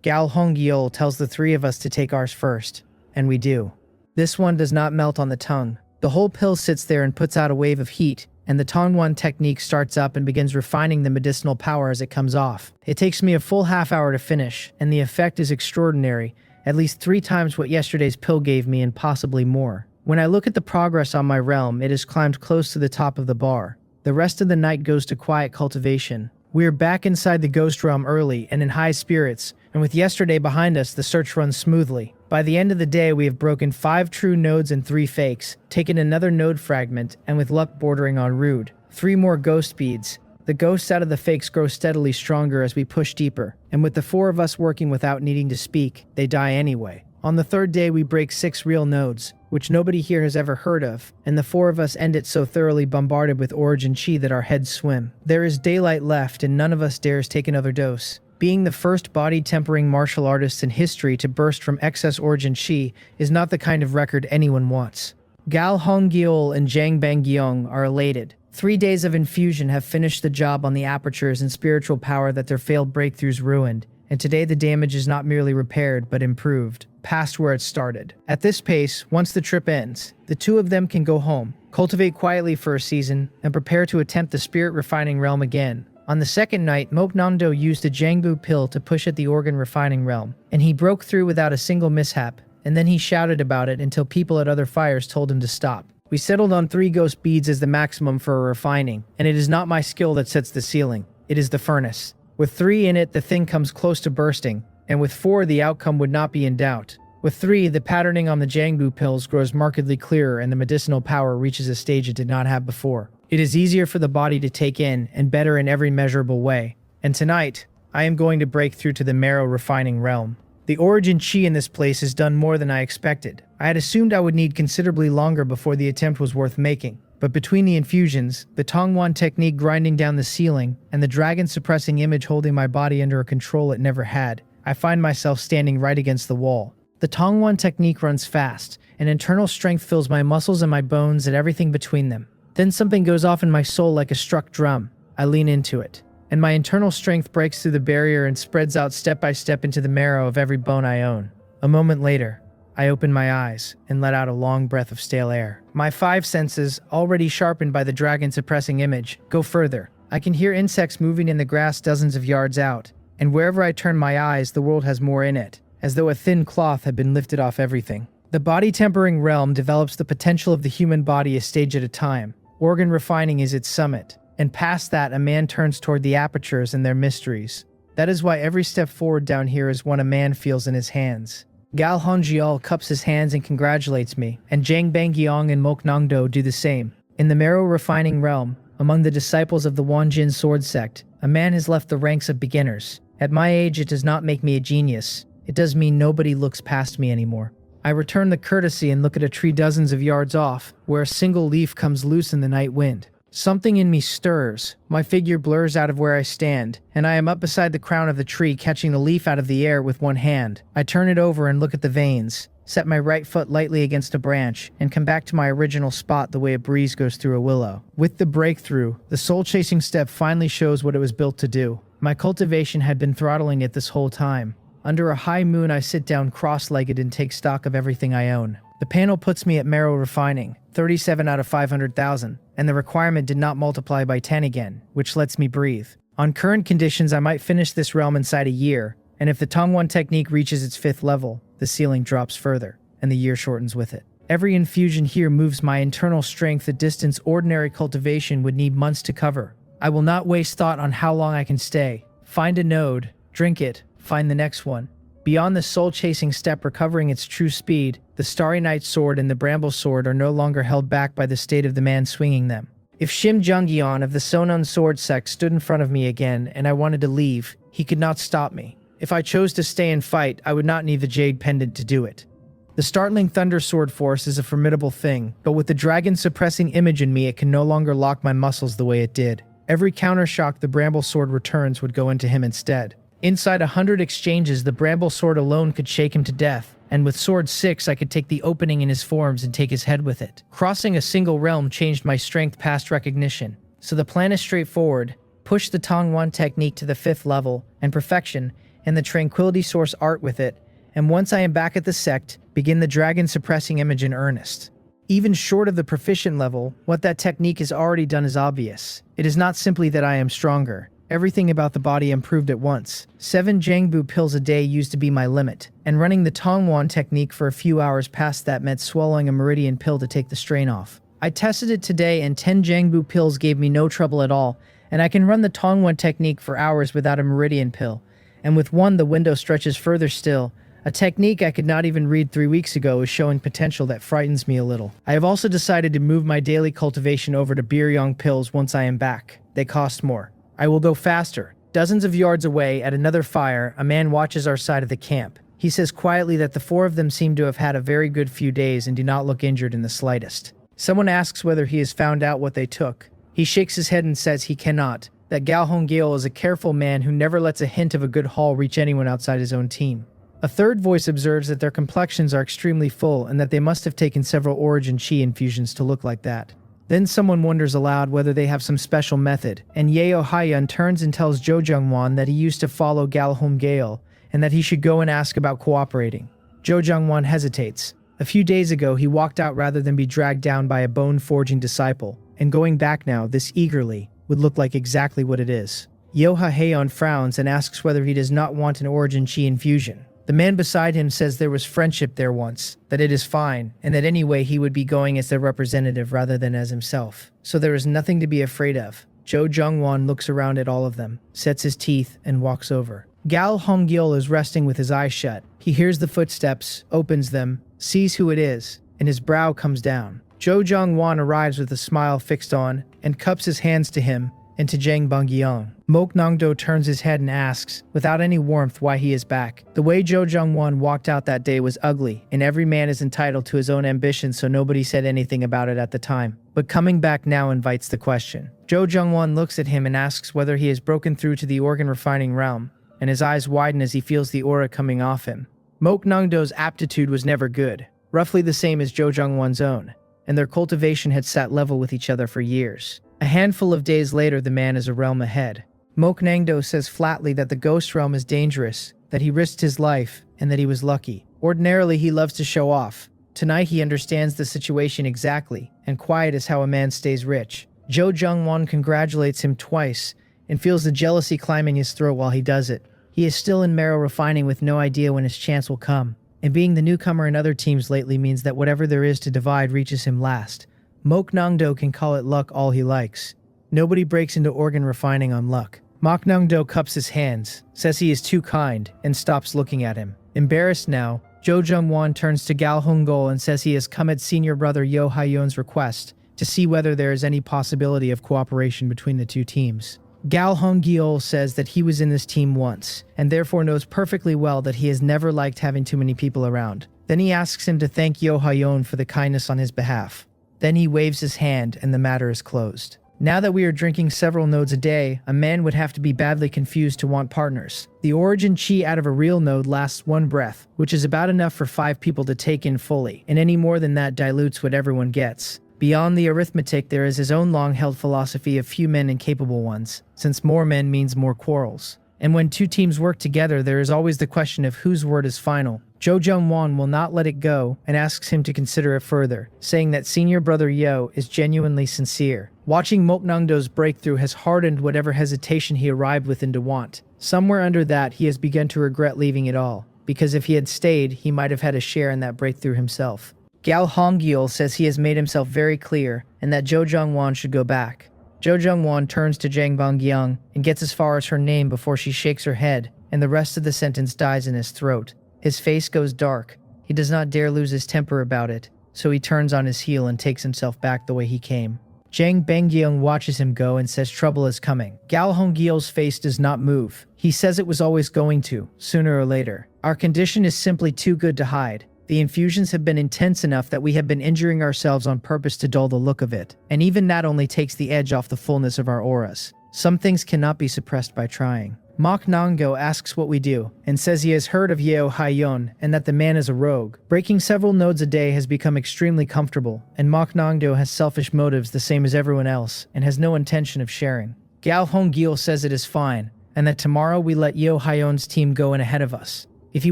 Gal Hongyeol tells the 3 of us to take ours first, And we do. This one does not melt on the tongue. The whole pill sits there and puts out a wave of heat, and the Tongwan technique starts up and begins refining the medicinal power as it comes off. It takes me a full half hour to finish, and the effect is extraordinary, at least 3 times what yesterday's pill gave me and possibly more. When I look at the progress on my realm, it has climbed close to the top of the bar. The rest of the night goes to quiet cultivation. We are back inside the ghost realm early and in high spirits, and with yesterday behind us, the search runs smoothly. By the end of the day, we have broken 5 true nodes and 3 fakes, taken another node fragment, and with luck bordering on rude, 3 more ghost beads. The ghosts out of the fakes grow steadily stronger as we push deeper, and with the 4 of us working without needing to speak, they die anyway. On the 3rd day, we break 6 real nodes, which nobody here has ever heard of, and the 4 of us end it so thoroughly bombarded with origin chi that our heads swim. There is daylight left, and none of us dares take another dose. Being the first body-tempering martial artists in history to burst from excess origin chi is not the kind of record anyone wants. Gal Hongyeol and Jang Bangyeong are elated. 3 days of infusion have finished the job on the apertures and spiritual power that their failed breakthroughs ruined, and today the damage is not merely repaired but improved, past where it started. At this pace, once the trip ends, the 2 of them can go home, cultivate quietly for a season, and prepare to attempt the spirit refining realm again. On the 2nd night, Moknando used a Jangbu pill to push at the organ refining realm, and he broke through without a single mishap, and then he shouted about it until people at other fires told him to stop. We settled on 3 ghost beads as the maximum for a refining, and it is not my skill that sets the ceiling, it is the furnace. With 3 in it, the thing comes close to bursting, and with 4, the outcome would not be in doubt. With 3, the patterning on the Jangbu pills grows markedly clearer and the medicinal power reaches a stage it did not have before. It is easier for the body to take in and better in every measurable way. And tonight, I am going to break through to the marrow refining realm. The origin chi in this place has done more than I expected. I had assumed I would need considerably longer before the attempt was worth making. But between the infusions, the Tongwan technique grinding down the ceiling, and the dragon suppressing image holding my body under a control it never had, I find myself standing right against the wall. The Tongwan technique runs fast, and internal strength fills my muscles and my bones and everything between them. Then something goes off in my soul like a struck drum. I lean into it, and my internal strength breaks through the barrier and spreads out step by step into the marrow of every bone I own. A moment later, I open my eyes and let out a long breath of stale air. My 5 senses, already sharpened by the dragon suppressing image, go further. I can hear insects moving in the grass dozens of yards out, and wherever I turn my eyes, the world has more in it, as though a thin cloth had been lifted off everything. The body-tempering realm develops the potential of the human body a stage at a time. Organ refining is its summit, and past that a man turns toward the apertures and their mysteries. That is why every step forward down here is one a man feels in his hands. Gal Hongyeol cups his hands and congratulates me, and Jang Bangyeong and Moknangdo do the same. In the marrow refining realm, among the disciples of the Wanjin sword sect, a man has left the ranks of beginners. At my age, it does not make me a genius. It does mean nobody looks past me anymore. I return the courtesy and look at a tree dozens of yards off, where a single leaf comes loose in the night wind. Something in me stirs, my figure blurs out of where I stand, and I am up beside the crown of the tree catching the leaf out of the air with one hand. I turn it over and look at the veins, set my right foot lightly against a branch, and come back to my original spot the way a breeze goes through a willow. With the breakthrough, the soul-chasing step finally shows what it was built to do. My cultivation had been throttling it this whole time. Under a high moon, I sit down cross-legged and take stock of everything I own. The panel puts me at marrow refining, 37 out of 500,000, and the requirement did not multiply by 10 again, which lets me breathe. On current conditions, I might finish this realm inside a year, and if the Tongwan technique reaches its 5th level, the ceiling drops further, and the year shortens with it. Every infusion here moves my internal strength a distance ordinary cultivation would need months to cover. I will not waste thought on how long I can stay. Find a node, drink it, find the next one. Beyond the soul-chasing step recovering its true speed, the Starry Night Sword and the Bramble Sword are no longer held back by the state of the man swinging them. If Shim Jungyeon of the Sonon Sword sect stood in front of me again and I wanted to leave, he could not stop me. If I chose to stay and fight, I would not need the Jade Pendant to do it. The startling Thunder Sword Force is a formidable thing, but with the dragon suppressing image in me, it can no longer lock my muscles the way it did. Every countershock the Bramble Sword returns would go into him instead. Inside 100 exchanges, the Bramble Sword alone could shake him to death, and with Sword 6 I could take the opening in his forms and take his head with it. Crossing a single realm changed my strength past recognition, so the plan is straightforward. Push the Tongwan technique to the 5th level, and perfection, and the Tranquility Source art with it, and once I am back at the sect, begin the dragon suppressing image in earnest. Even short of the proficient level, what that technique has already done is obvious. It is not simply that I am stronger. Everything about the body improved at once. 7 Jangbu pills a day used to be my limit, and running the Tongwan technique for a few hours past that meant swallowing a meridian pill to take the strain off. I tested it today and 10 Jangbu pills gave me no trouble at all, and I can run the Tongwan technique for hours without a meridian pill. And with one the window stretches further still. A technique I could not even read 3 weeks ago is showing potential that frightens me a little. I have also decided to move my daily cultivation over to Biryong pills once I am back. They cost more. I will go faster. Dozens of yards away, at another fire, a man watches our side of the camp. He says quietly that the 4 of them seem to have had a very good few days and do not look injured in the slightest. Someone asks whether he has found out what they took. He shakes his head and says he cannot, that Gao Hongil is a careful man who never lets a hint of a good haul reach anyone outside his own team. A third voice observes that their complexions are extremely full and that they must have taken several origin chi infusions to look like that. Then someone wonders aloud whether they have some special method, and Yeo Haiyun turns and tells Jo Jungwon that he used to follow Galhom Gale, and that he should go and ask about cooperating. Jo Jungwon hesitates. A few days ago he walked out rather than be dragged down by a bone-forging disciple, and going back now, this eagerly, would look like exactly what it is. Yeo Haiyun frowns and asks whether he does not want an origin chi infusion. The man beside him says there was friendship there once, that it is fine, and that anyway he would be going as their representative rather than as himself. So there is nothing to be afraid of. Jo Jungwon looks around at all of them, sets his teeth, and walks over. Gal Hongil is resting with his eyes shut. He hears the footsteps, opens them, sees who it is, and his brow comes down. Jo Jungwon arrives with a smile fixed on, and cups his hands to him, and to Jang Bungyong. Mok Nongdo turns his head and asks, without any warmth, why he is back. The way Jo Jungwon walked out that day was ugly, and every man is entitled to his own ambition, so nobody said anything about it at the time. But coming back now invites the question. Jo Jungwon looks at him and asks whether he has broken through to the organ refining realm, and his eyes widen as he feels the aura coming off him. Mok Nongdo's aptitude was never good, roughly the same as Jo Jungwon's own, and their cultivation had sat level with each other for years. A handful of days later, the man is a realm ahead. Mok Nangdo says flatly that the ghost realm is dangerous, that he risked his life, and that he was lucky. Ordinarily, he loves to show off. Tonight, he understands the situation exactly, and quiet is how a man stays rich. Jo Jungwon congratulates him twice, and feels the jealousy climbing his throat while he does it. He is still in marrow refining with no idea when his chance will come, and being the newcomer in other teams lately means that whatever there is to divide reaches him last. Mok Nongdo can call it luck all he likes. Nobody breaks into organ refining on luck. Mok Nongdo cups his hands, says he is too kind, and stops looking at him. Embarrassed now, Jo Jungwon turns to Gal Hongol and says he has come at senior brother Yeo Haiyun's request to see whether there is any possibility of cooperation between the two teams. Gal Hongyeol says that he was in this team once, and therefore knows perfectly well that he has never liked having too many people around. Then he asks him to thank Yeo Haiyun for the kindness on his behalf. Then he waves his hand and the matter is closed. Now that we are drinking several nodes a day, a man would have to be badly confused to want partners. The origin chi out of a real node lasts 1 breath, which is about enough for 5 people to take in fully, and any more than that dilutes what everyone gets. Beyond the arithmetic, there is his own long-held philosophy of few men and capable ones, since more men means more quarrels. And when 2 teams work together, there is always the question of whose word is final. Jo Jungwon will not let it go and asks him to consider it further, saying that senior brother Yo is genuinely sincere. Watching Mok Nongdo's breakthrough has hardened whatever hesitation he arrived with into want. Somewhere under that, he has begun to regret leaving it all, because if he had stayed, he might have had a share in that breakthrough himself. Gal Hongyeol says he has made himself very clear and that Jo Jungwon should go back. Jo Jungwon turns to Jang Banggyang and gets as far as her name before she shakes her head, and the rest of the sentence dies in his throat. His face goes dark. He does not dare lose his temper about it, so he turns on his heel and takes himself back the way he came. Jang Banggyang watches him go and says trouble is coming. Gal Hongyeol's face does not move. He says it was always going to, sooner or later. Our condition is simply too good to hide. The infusions have been intense enough that we have been injuring ourselves on purpose to dull the look of it, and even that only takes the edge off the fullness of our auras. Some things cannot be suppressed by trying. Mok Nongdo asks what we do, and says he has heard of Yeo Haiyun and that the man is a rogue. Breaking several nodes a day has become extremely comfortable, and Mok Nongdo has selfish motives the same as everyone else, and has no intention of sharing. Gal Hongyeol says it is fine, and that tomorrow we let Yeo Haiyun's team go in ahead of us. If he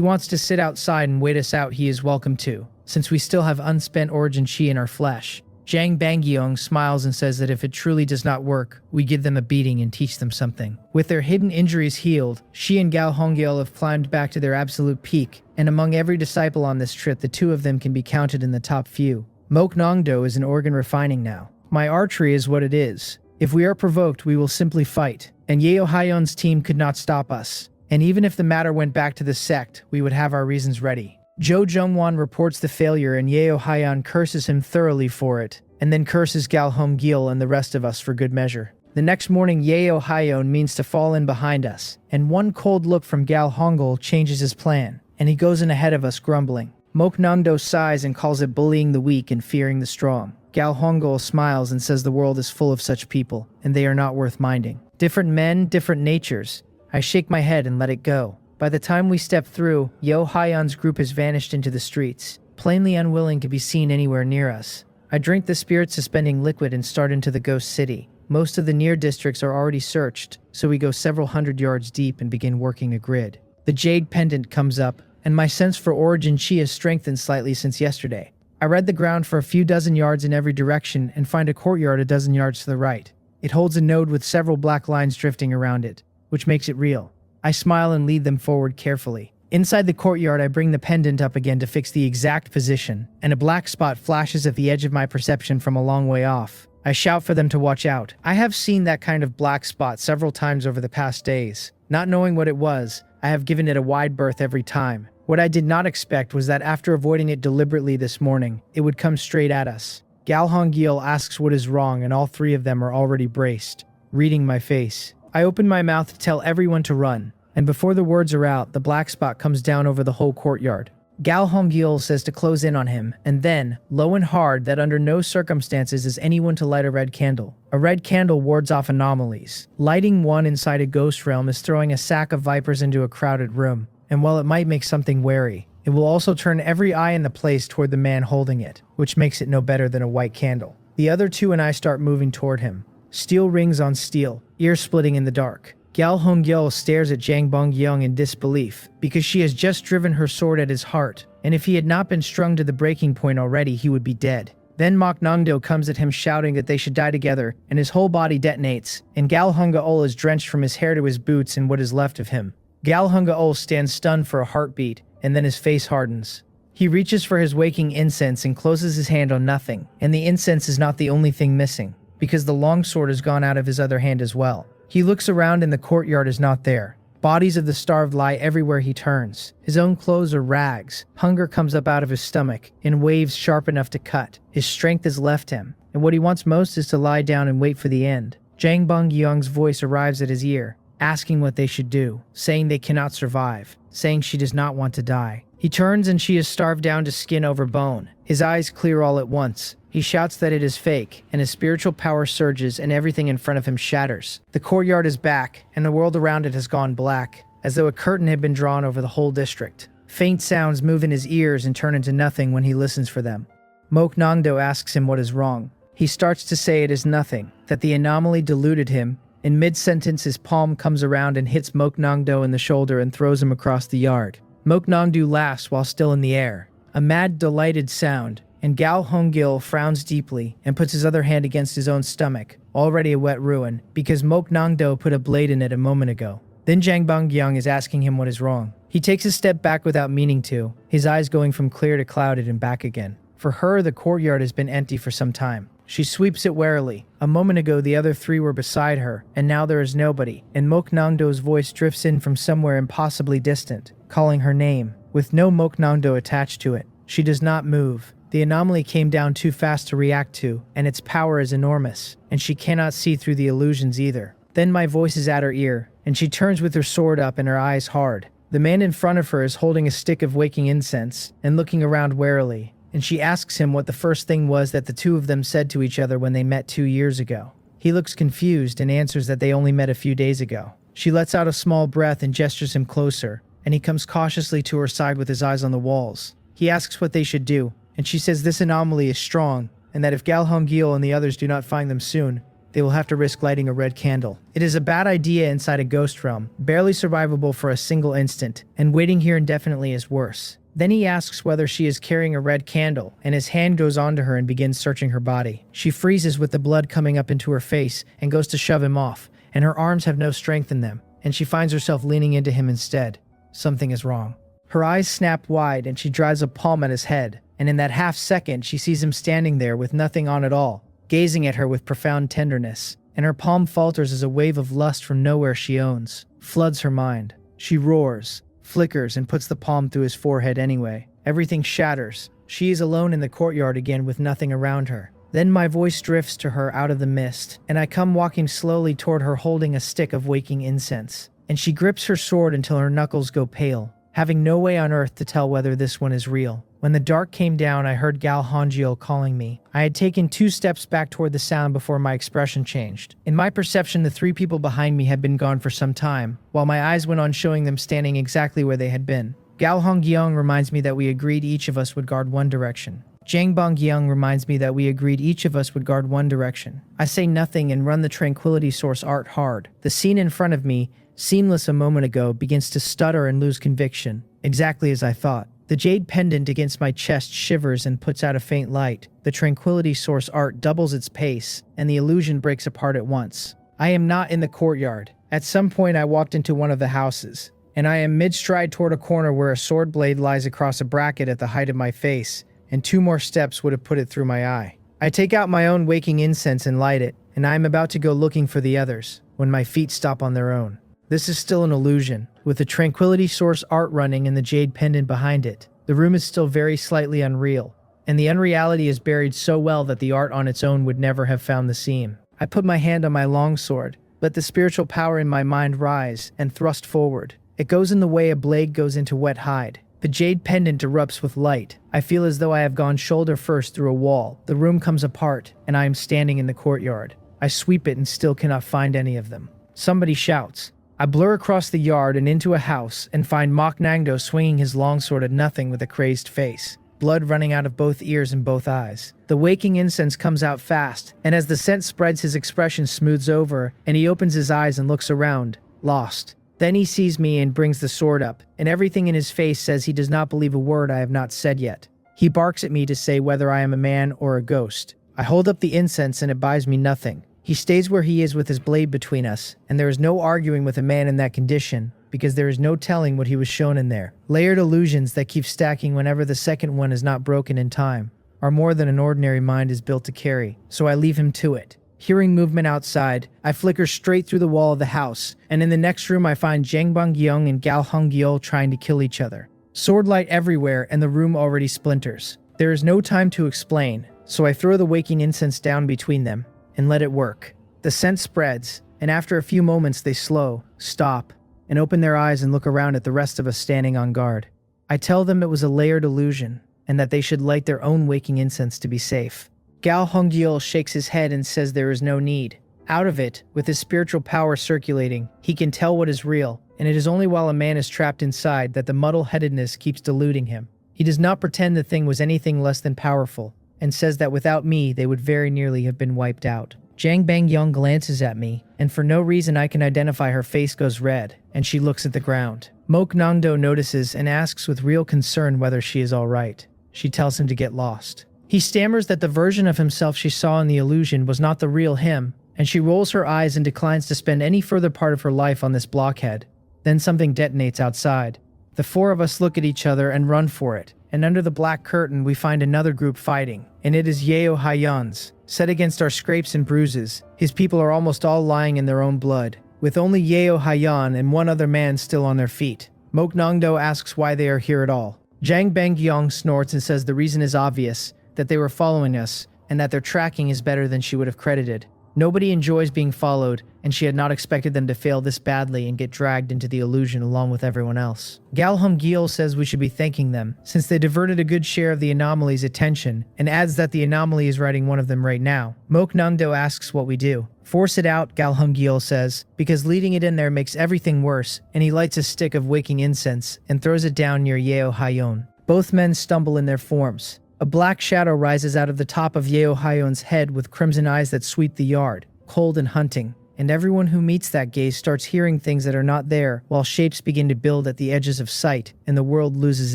wants to sit outside and wait us out, he is welcome to, since we still have unspent origin chi in our flesh. Zhang Bangyong smiles and says that if it truly does not work, we give them a beating and teach them something. With their hidden injuries healed, Shi and Gao Hongil have climbed back to their absolute peak, and among every disciple on this trip, the two of them can be counted in the top few. Mok Nongdo is an organ refining now. My archery is what it is. If we are provoked, we will simply fight, and Yeo Hyun's team could not stop us. And even if the matter went back to the sect, we would have our reasons ready. Zhou Zhongwan reports the failure and Yeo Hyun curses him thoroughly for it, and then curses Gal Hongil and the rest of us for good measure. The next morning, Yeo Hyun means to fall in behind us, and one cold look from Gal Hongil changes his plan, and he goes in ahead of us grumbling. Mok Nongdo sighs and calls it bullying the weak and fearing the strong. Gal Hongil smiles and says the world is full of such people, and they are not worth minding. Different men, different natures. I shake my head and let it go. By the time we step through, Yeo Hyun's group has vanished into the streets, plainly unwilling to be seen anywhere near us. I drink the spirit-suspending liquid and start into the ghost city. Most of the near districts are already searched, so we go several hundred yards deep and begin working a grid. The jade pendant comes up, and my sense for origin chi has strengthened slightly since yesterday. I read the ground for a few dozen yards in every direction and find a courtyard a dozen yards to the right. It holds a node with several black lines drifting around it, which makes it real. I smile and lead them forward carefully. Inside the courtyard, I bring the pendant up again to fix the exact position, and a black spot flashes at the edge of my perception from a long way off. I shout for them to watch out. I have seen that kind of black spot several times over the past days. Not knowing what it was, I have given it a wide berth every time. What I did not expect was that after avoiding it deliberately this morning, it would come straight at us. Gal Hongil asks what is wrong, and all three of them are already braced, reading my face. I open my mouth to tell everyone to run, and before the words are out, the black spot comes down over the whole courtyard. Gal Hongil says to close in on him, and then, low and hard, that under no circumstances is anyone to light a red candle. A red candle wards off anomalies. Lighting one inside a ghost realm is throwing a sack of vipers into a crowded room, and while it might make something wary, it will also turn every eye in the place toward the man holding it, which makes it no better than a white candle. The other two and I start moving toward him. Steel rings on steel, ear-splitting in the dark. Gal Hongil stares at Zhang Bongyong in disbelief, because she has just driven her sword at his heart, and if he had not been strung to the breaking point already, he would be dead. Then Mok Nongdo comes at him shouting that they should die together, and his whole body detonates, and Gal Hongil is drenched from his hair to his boots and what is left of him. Gal Hongil stands stunned for a heartbeat, and then his face hardens. He reaches for his waking incense and closes his hand on nothing, and the incense is not the only thing missing, because the longsword has gone out of his other hand as well. He looks around and the courtyard is not there. Bodies of the starved lie everywhere he turns. His own clothes are rags. Hunger comes up out of his stomach, in waves sharp enough to cut. His strength has left him, and what he wants most is to lie down and wait for the end. Zhang Bongyong's voice arrives at his ear, asking what they should do, saying they cannot survive, saying she does not want to die. He turns and she is starved down to skin over bone. His eyes clear all at once. He shouts that it is fake, and his spiritual power surges and everything in front of him shatters. The courtyard is back, and the world around it has gone black, as though a curtain had been drawn over the whole district. Faint sounds move in his ears and turn into nothing when he listens for them. Mok Nongdo asks him what is wrong. He starts to say it is nothing, that the anomaly deluded him. In mid-sentence, his palm comes around and hits Mok Nongdo in the shoulder and throws him across the yard. Mok Nongdo laughs while still in the air, a mad, delighted sound, and Gal Hongil frowns deeply and puts his other hand against his own stomach, already a wet ruin, because Mok Nongdo put a blade in it a moment ago. Then Zhang Bongyong is asking him what is wrong. He takes a step back without meaning to, his eyes going from clear to clouded and back again. For her, the courtyard has been empty for some time. She sweeps it warily. A moment ago, the other three were beside her, and now there is nobody, and Mok Nongdo's voice drifts in from somewhere impossibly distant, calling her name, with no Mok Nongdo attached to it. She does not move. The anomaly came down too fast to react to, and its power is enormous, and she cannot see through the illusions either. Then my voice is at her ear, and she turns with her sword up and her eyes hard. The man in front of her is holding a stick of waking incense, and looking around warily, and she asks him what the first thing was that the two of them said to each other when they met 2 years ago. He looks confused and answers that they only met a few days ago. She lets out a small breath and gestures him closer, and he comes cautiously to her side with his eyes on the walls. He asks what they should do, and she says this anomaly is strong, and that if Gal Hongil and the others do not find them soon, they will have to risk lighting a red candle. It is a bad idea inside a ghost realm, barely survivable for a single instant, and waiting here indefinitely is worse. Then he asks whether she is carrying a red candle, and his hand goes onto her and begins searching her body. She freezes with the blood coming up into her face and goes to shove him off, and her arms have no strength in them, and she finds herself leaning into him instead. Something is wrong. Her eyes snap wide and she drives a palm at his head, and in that half second she sees him standing there with nothing on at all, gazing at her with profound tenderness, and her palm falters as a wave of lust from nowhere she owns floods her mind. She roars, flickers, and puts the palm through his forehead anyway. Everything shatters. She is alone in the courtyard again with nothing around her. Then my voice drifts to her out of the mist, and I come walking slowly toward her holding a stick of waking incense, and she grips her sword until her knuckles go pale, having no way on earth to tell whether this one is real. When the dark came down, I heard Gal Hongil calling me. I had taken 2 steps back toward the sound before my expression changed. In my perception, the 3 people behind me had been gone for some time, while my eyes went on showing them standing exactly where they had been. Gal Honggyong reminds me that we agreed each of us would guard one direction. Jang Bonggyong reminds me that we agreed each of us would guard one direction. I say nothing and run the tranquility source art hard. The scene in front of me, seamless a moment ago, begins to stutter and lose conviction, exactly as I thought. The jade pendant against my chest shivers and puts out a faint light. The tranquility source art doubles its pace, and the illusion breaks apart at once. I am not in the courtyard. At some point I walked into one of the houses, and I am mid-stride toward a corner where a sword blade lies across a bracket at the height of my face, and 2 more steps would have put it through my eye. I take out my own waking incense and light it, and I am about to go looking for the others, when my feet stop on their own. This is still an illusion, with the tranquility source art running and the jade pendant behind it. The room is still very slightly unreal, and the unreality is buried so well that the art on its own would never have found the seam. I put my hand on my longsword, let the spiritual power in my mind rise, and thrust forward. It goes in the way a blade goes into wet hide. The jade pendant erupts with light. I feel as though I have gone shoulder first through a wall. The room comes apart, and I am standing in the courtyard. I sweep it and still cannot find any of them. Somebody shouts. I blur across the yard and into a house and find Mok Nangdo swinging his longsword at nothing with a crazed face, blood running out of both ears and both eyes. The waking incense comes out fast, and as the scent spreads, his expression smooths over, and he opens his eyes and looks around, lost. Then he sees me and brings the sword up, and everything in his face says he does not believe a word I have not said yet. He barks at me to say whether I am a man or a ghost. I hold up the incense and it buys me nothing. He stays where he is with his blade between us, and there is no arguing with a man in that condition, because there is no telling what he was shown in there. Layered illusions that keep stacking whenever the second one is not broken in time are more than an ordinary mind is built to carry, so I leave him to it. Hearing movement outside, I flicker straight through the wall of the house, and in the next room I find Jang Bonggyong and Gal Honggyol trying to kill each other. Sword light everywhere, and the room already splinters. There is no time to explain, so I throw the waking incense down between them and let it work. The scent spreads, and after a few moments they slow, stop, and open their eyes and look around at the rest of us standing on guard. I tell them it was a layered illusion, and that they should light their own waking incense to be safe. Gal Honggyol shakes his head and says there is no need. Out of it, with his spiritual power circulating, he can tell what is real, and it is only while a man is trapped inside that the muddle-headedness keeps deluding him. He does not pretend the thing was anything less than powerful, and says that without me they would very nearly have been wiped out. Jang Bangyong glances at me, and for no reason I can identify her face goes red, and she looks at the ground. Mok Nangdo notices and asks with real concern whether she is alright. She tells him to get lost. He stammers that the version of himself she saw in the illusion was not the real him, and she rolls her eyes and declines to spend any further part of her life on this blockhead. Then something detonates outside. The 4 of us look at each other and run for it, and under the black curtain we find another group fighting, and it is Yeo Hayan's. Set against our scrapes and bruises, his people are almost all lying in their own blood, with only Yeo Hayan and 1 other man still on their feet. Mok Nangdo asks why they are here at all. Jang Bangyong snorts and says the reason is obvious, that they were following us, and that their tracking is better than she would have credited. Nobody enjoys being followed, and she had not expected them to fail this badly and get dragged into the illusion along with everyone else. Gal Honggyol says we should be thanking them, since they diverted a good share of the anomaly's attention, and adds that the anomaly is writing one of them right now. Mok Nangdo asks what we do. Force it out, Gal Honggyol says, because leading it in there makes everything worse, and he lights a stick of waking incense and throws it down near Yeo Hayon. Both men stumble in their forms. A black shadow rises out of the top of Yeo Hayon's head with crimson eyes that sweep the yard. cold and hunting, and everyone who meets that gaze starts hearing things that are not there, while shapes begin to build at the edges of sight, and the world loses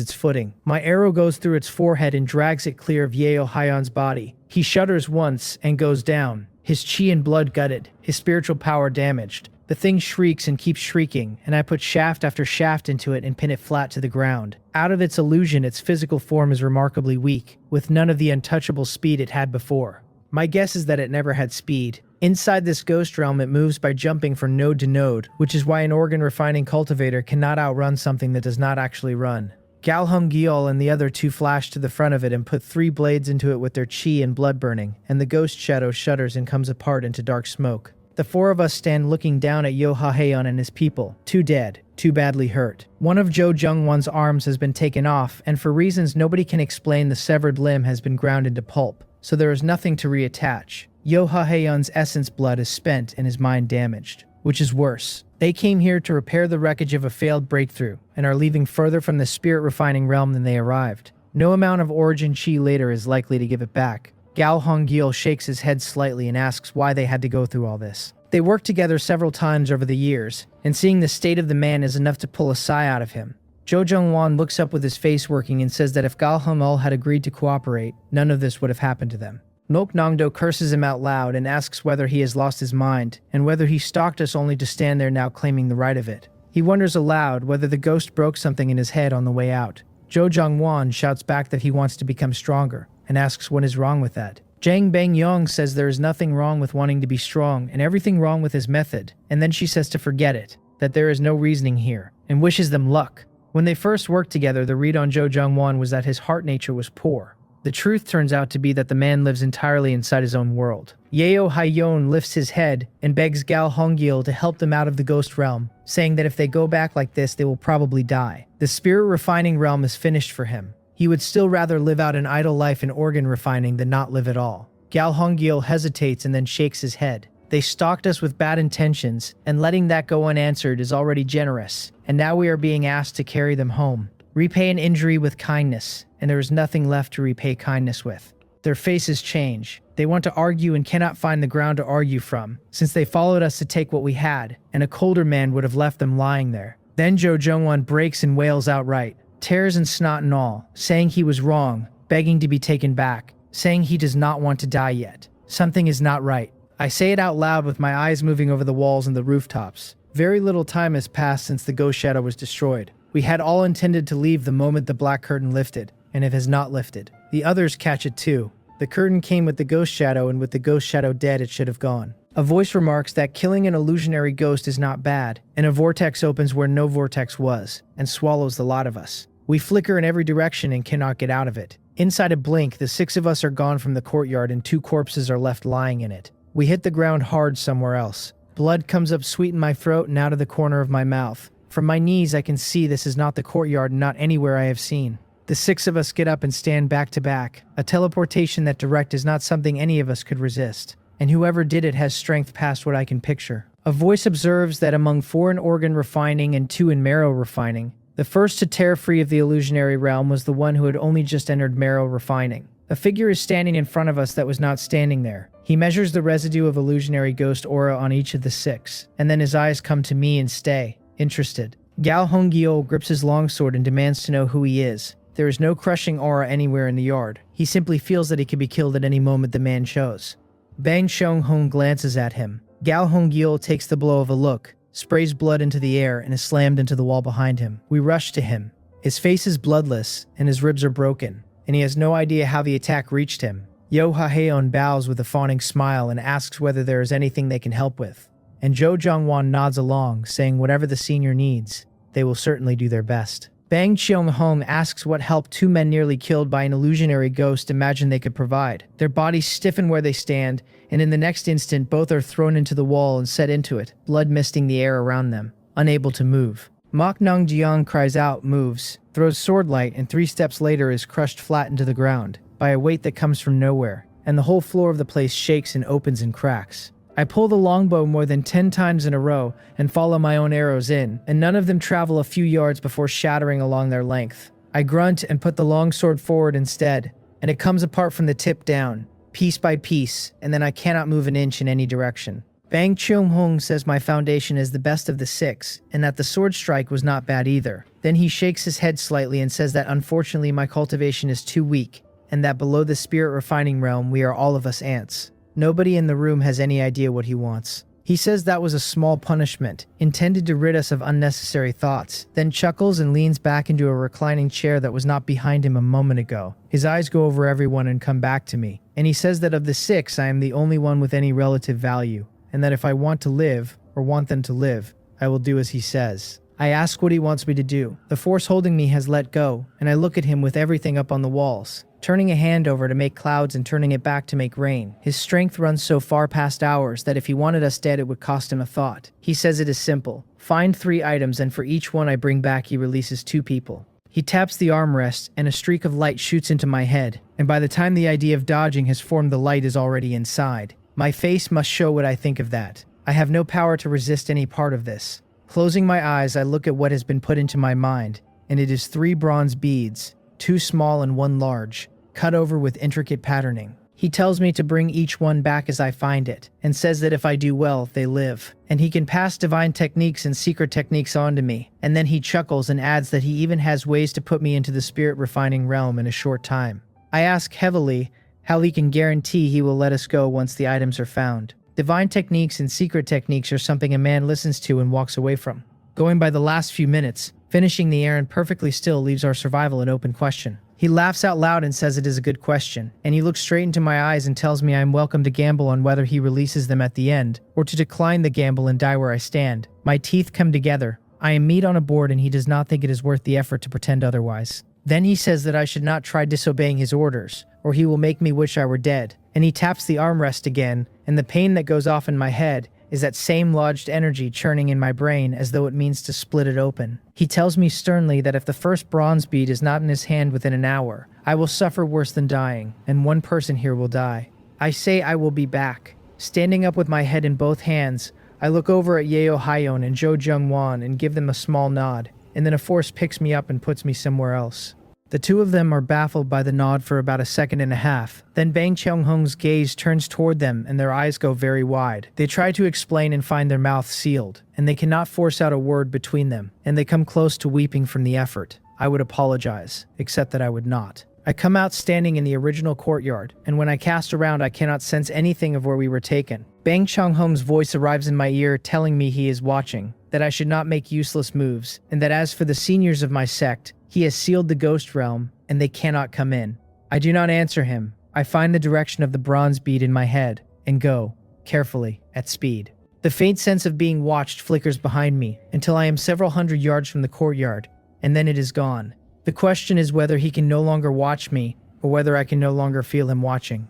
its footing. My arrow goes through its forehead and drags it clear of Yeo Hyun's body. He shudders once and goes down, his chi and blood gutted, his spiritual power damaged. The thing shrieks and keeps shrieking, and I put shaft after shaft into it and pin it flat to the ground. Out of its illusion, its physical form is remarkably weak, with none of the untouchable speed it had before. My guess is that it never had speed. Inside this ghost realm, it moves by jumping from node to node, which is why an organ refining cultivator cannot outrun something that does not actually run. Galhung Gyul and the other two flash to the front of it and put 3 blades into it with their chi and blood burning, and the ghost shadow shudders and comes apart into dark smoke. The 4 of us stand looking down at Yo Ha-haeon and his people, 2 dead, 2 badly hurt. One of Jo Jung-won's arms has been taken off, and for reasons nobody can explain, the severed limb has been ground into pulp, so there is nothing to reattach. Yo Ha-haeon's essence blood is spent and his mind damaged, which is worse. They came here to repair the wreckage of a failed breakthrough, and are leaving further from the spirit refining realm than they arrived. No amount of origin chi later is likely to give it back. Galhung Gyul shakes his head slightly and asks why they had to go through all this. They worked together several times over the years, and seeing the state of the man is enough to pull a sigh out of him. Jo Jung-won looks up with his face working and says that if Galhung-ul had agreed to cooperate, none of this would have happened to them. Nok Nongdo curses him out loud and asks whether he has lost his mind, and whether he stalked us only to stand there now claiming the right of it. He wonders aloud whether the ghost broke something in his head on the way out. Jo Jung-won shouts back that he wants to become stronger, and asks what is wrong with that. Jang Bang-yong says there is nothing wrong with wanting to be strong, and everything wrong with his method, and then she says to forget it, that there is no reasoning here, and wishes them luck. When they first worked together, the read on Jo Jung-won was that his heart nature was poor. The truth turns out to be that the man lives entirely inside his own world. Yeo Hyun lifts his head and begs Galhung Gyul to help them out of the ghost realm, saying that if they go back like this, they will probably die. The spirit refining realm is finished for him. He would still rather live out an idle life in organ refining than not live at all. Galhung Gyul hesitates and then shakes his head. They stalked us with bad intentions, and letting that go unanswered is already generous, and now we are being asked to carry them home. Repay an injury with kindness, and there is nothing left to repay kindness with. Their faces change. They want to argue and cannot find the ground to argue from, since they followed us to take what we had, and a colder man would have left them lying there. Then Jo Jung-won breaks and wails outright, tears and snot and all, saying he was wrong, begging to be taken back, saying he does not want to die yet. Something is not right. I say it out loud with my eyes moving over the walls and the rooftops. Very little time has passed since the ghost shadow was destroyed. We had all intended to leave the moment the black curtain lifted, and it has not lifted. The others catch it too. The curtain came with the ghost shadow, and with the ghost shadow dead, it should have gone. A voice remarks that killing an illusionary ghost is not bad, and a vortex opens where no vortex was, and swallows the lot of us. We flicker in every direction and cannot get out of it. Inside a blink, the 6 of us are gone from the courtyard and 2 corpses are left lying in it. We hit the ground hard somewhere else. Blood comes up sweet in my throat and out of the corner of my mouth. From my knees, I can see this is not the courtyard and not anywhere I have seen. The 6 of us get up and stand back to back. A teleportation that direct is not something any of us could resist, and whoever did it has strength past what I can picture. A voice observes that among 4 in organ refining and 2 in marrow refining, the first to tear free of the illusionary realm was the one who had only just entered marrow refining. A figure is standing in front of us that was not standing there. He measures the residue of illusionary ghost aura on each of the 6, and then his eyes come to me and stay, interested. Galhung Gyul grips his longsword and demands to know who he is. There is no crushing aura anywhere in the yard. He simply feels that he could be killed at any moment the man chose. Bang Xiong-hong glances at him. Galhung Gyul takes the blow of a look, sprays blood into the air, and is slammed into the wall behind him. We rush to him. His face is bloodless, and his ribs are broken, and he has no idea how the attack reached him. Yo Ha-haeon bows with a fawning smile and asks whether there is anything they can help with. And Jo Jung-won nods along, saying whatever the senior needs, they will certainly do their best. Bang Cheong-hong asks what help 2 men nearly killed by an illusionary ghost imagine they could provide. Their bodies stiffen where they stand, and in the next instant both are thrown into the wall and set into it, blood misting the air around them, unable to move. Mok Nong Jiang cries out, moves, throws swordlight, and 3 steps later is crushed flat into the ground by a weight that comes from nowhere, and the whole floor of the place shakes and opens and cracks. I pull the longbow more than 10 times in a row and follow my own arrows in, and none of them travel a few yards before shattering along their length. I grunt and put the longsword forward instead, and it comes apart from the tip down. piece by piece, and then I cannot move an inch in any direction. Bang Cheung-hong says my foundation is the best of the 6, and that the sword strike was not bad either. Then he shakes his head slightly and says that unfortunately my cultivation is too weak, and that below the spirit refining realm we are all of us ants. Nobody in the room has any idea what he wants. He says that was a small punishment, intended to rid us of unnecessary thoughts, then chuckles and leans back into a reclining chair that was not behind him a moment ago. His eyes go over everyone and come back to me, and he says that of the 6 I am the only one with any relative value, and that if I want to live, or want them to live, I will do as he says. I ask what he wants me to do. The force holding me has let go, and I look at him with everything up on the walls, turning a hand over to make clouds and turning it back to make rain. His strength runs so far past ours that if he wanted us dead it would cost him a thought. He says it is simple. Find 3 items and for each one I bring back he releases 2 people. He taps the armrest and a streak of light shoots into my head, and by the time the idea of dodging has formed the light is already inside. My face must show what I think of that. I have no power to resist any part of this. Closing my eyes I look at what has been put into my mind, and it is 3 bronze beads, 2 small and 1 large, cut over with intricate patterning. He tells me to bring each one back as I find it, and says that if I do well, they live. And he can pass divine techniques and secret techniques on to me, and then he chuckles and adds that he even has ways to put me into the spirit refining realm in a short time. I ask heavily how he can guarantee he will let us go once the items are found. Divine techniques and secret techniques are something a man listens to and walks away from. Going by the last few minutes, finishing the errand perfectly still leaves our survival an open question. He laughs out loud and says it is a good question, and he looks straight into my eyes and tells me I am welcome to gamble on whether he releases them at the end, or to decline the gamble and die where I stand. My teeth come together. I am meat on a board and he does not think it is worth the effort to pretend otherwise. Then he says that I should not try disobeying his orders, or he will make me wish I were dead. And he taps the armrest again, and the pain that goes off in my head is that same lodged energy churning in my brain as though it means to split it open. He tells me sternly that if the first bronze bead is not in his hand within an hour, I will suffer worse than dying, and 1 person here will die. I say I will be back. Standing up with my head in both hands, I look over at Yeo Hyon and Jo Jung-won and give them a small nod, and then a force picks me up and puts me somewhere else. The 2 of them are baffled by the nod for about a second and a half. Then Bang Cheung-hong's gaze turns toward them and their eyes go very wide. They try to explain and find their mouths sealed, and they cannot force out a word between them, and they come close to weeping from the effort. I would apologize, except that I would not. I come out standing in the original courtyard, and when I cast around I cannot sense anything of where we were taken. Bang Cheung-hong's voice arrives in my ear telling me he is watching, that I should not make useless moves, and that as for the seniors of my sect, he has sealed the ghost realm, and they cannot come in. I do not answer him. I find the direction of the bronze bead in my head, and go, carefully, at speed. The faint sense of being watched flickers behind me, until I am several hundred yards from the courtyard, and then it is gone. The question is whether he can no longer watch me, or whether I can no longer feel him watching.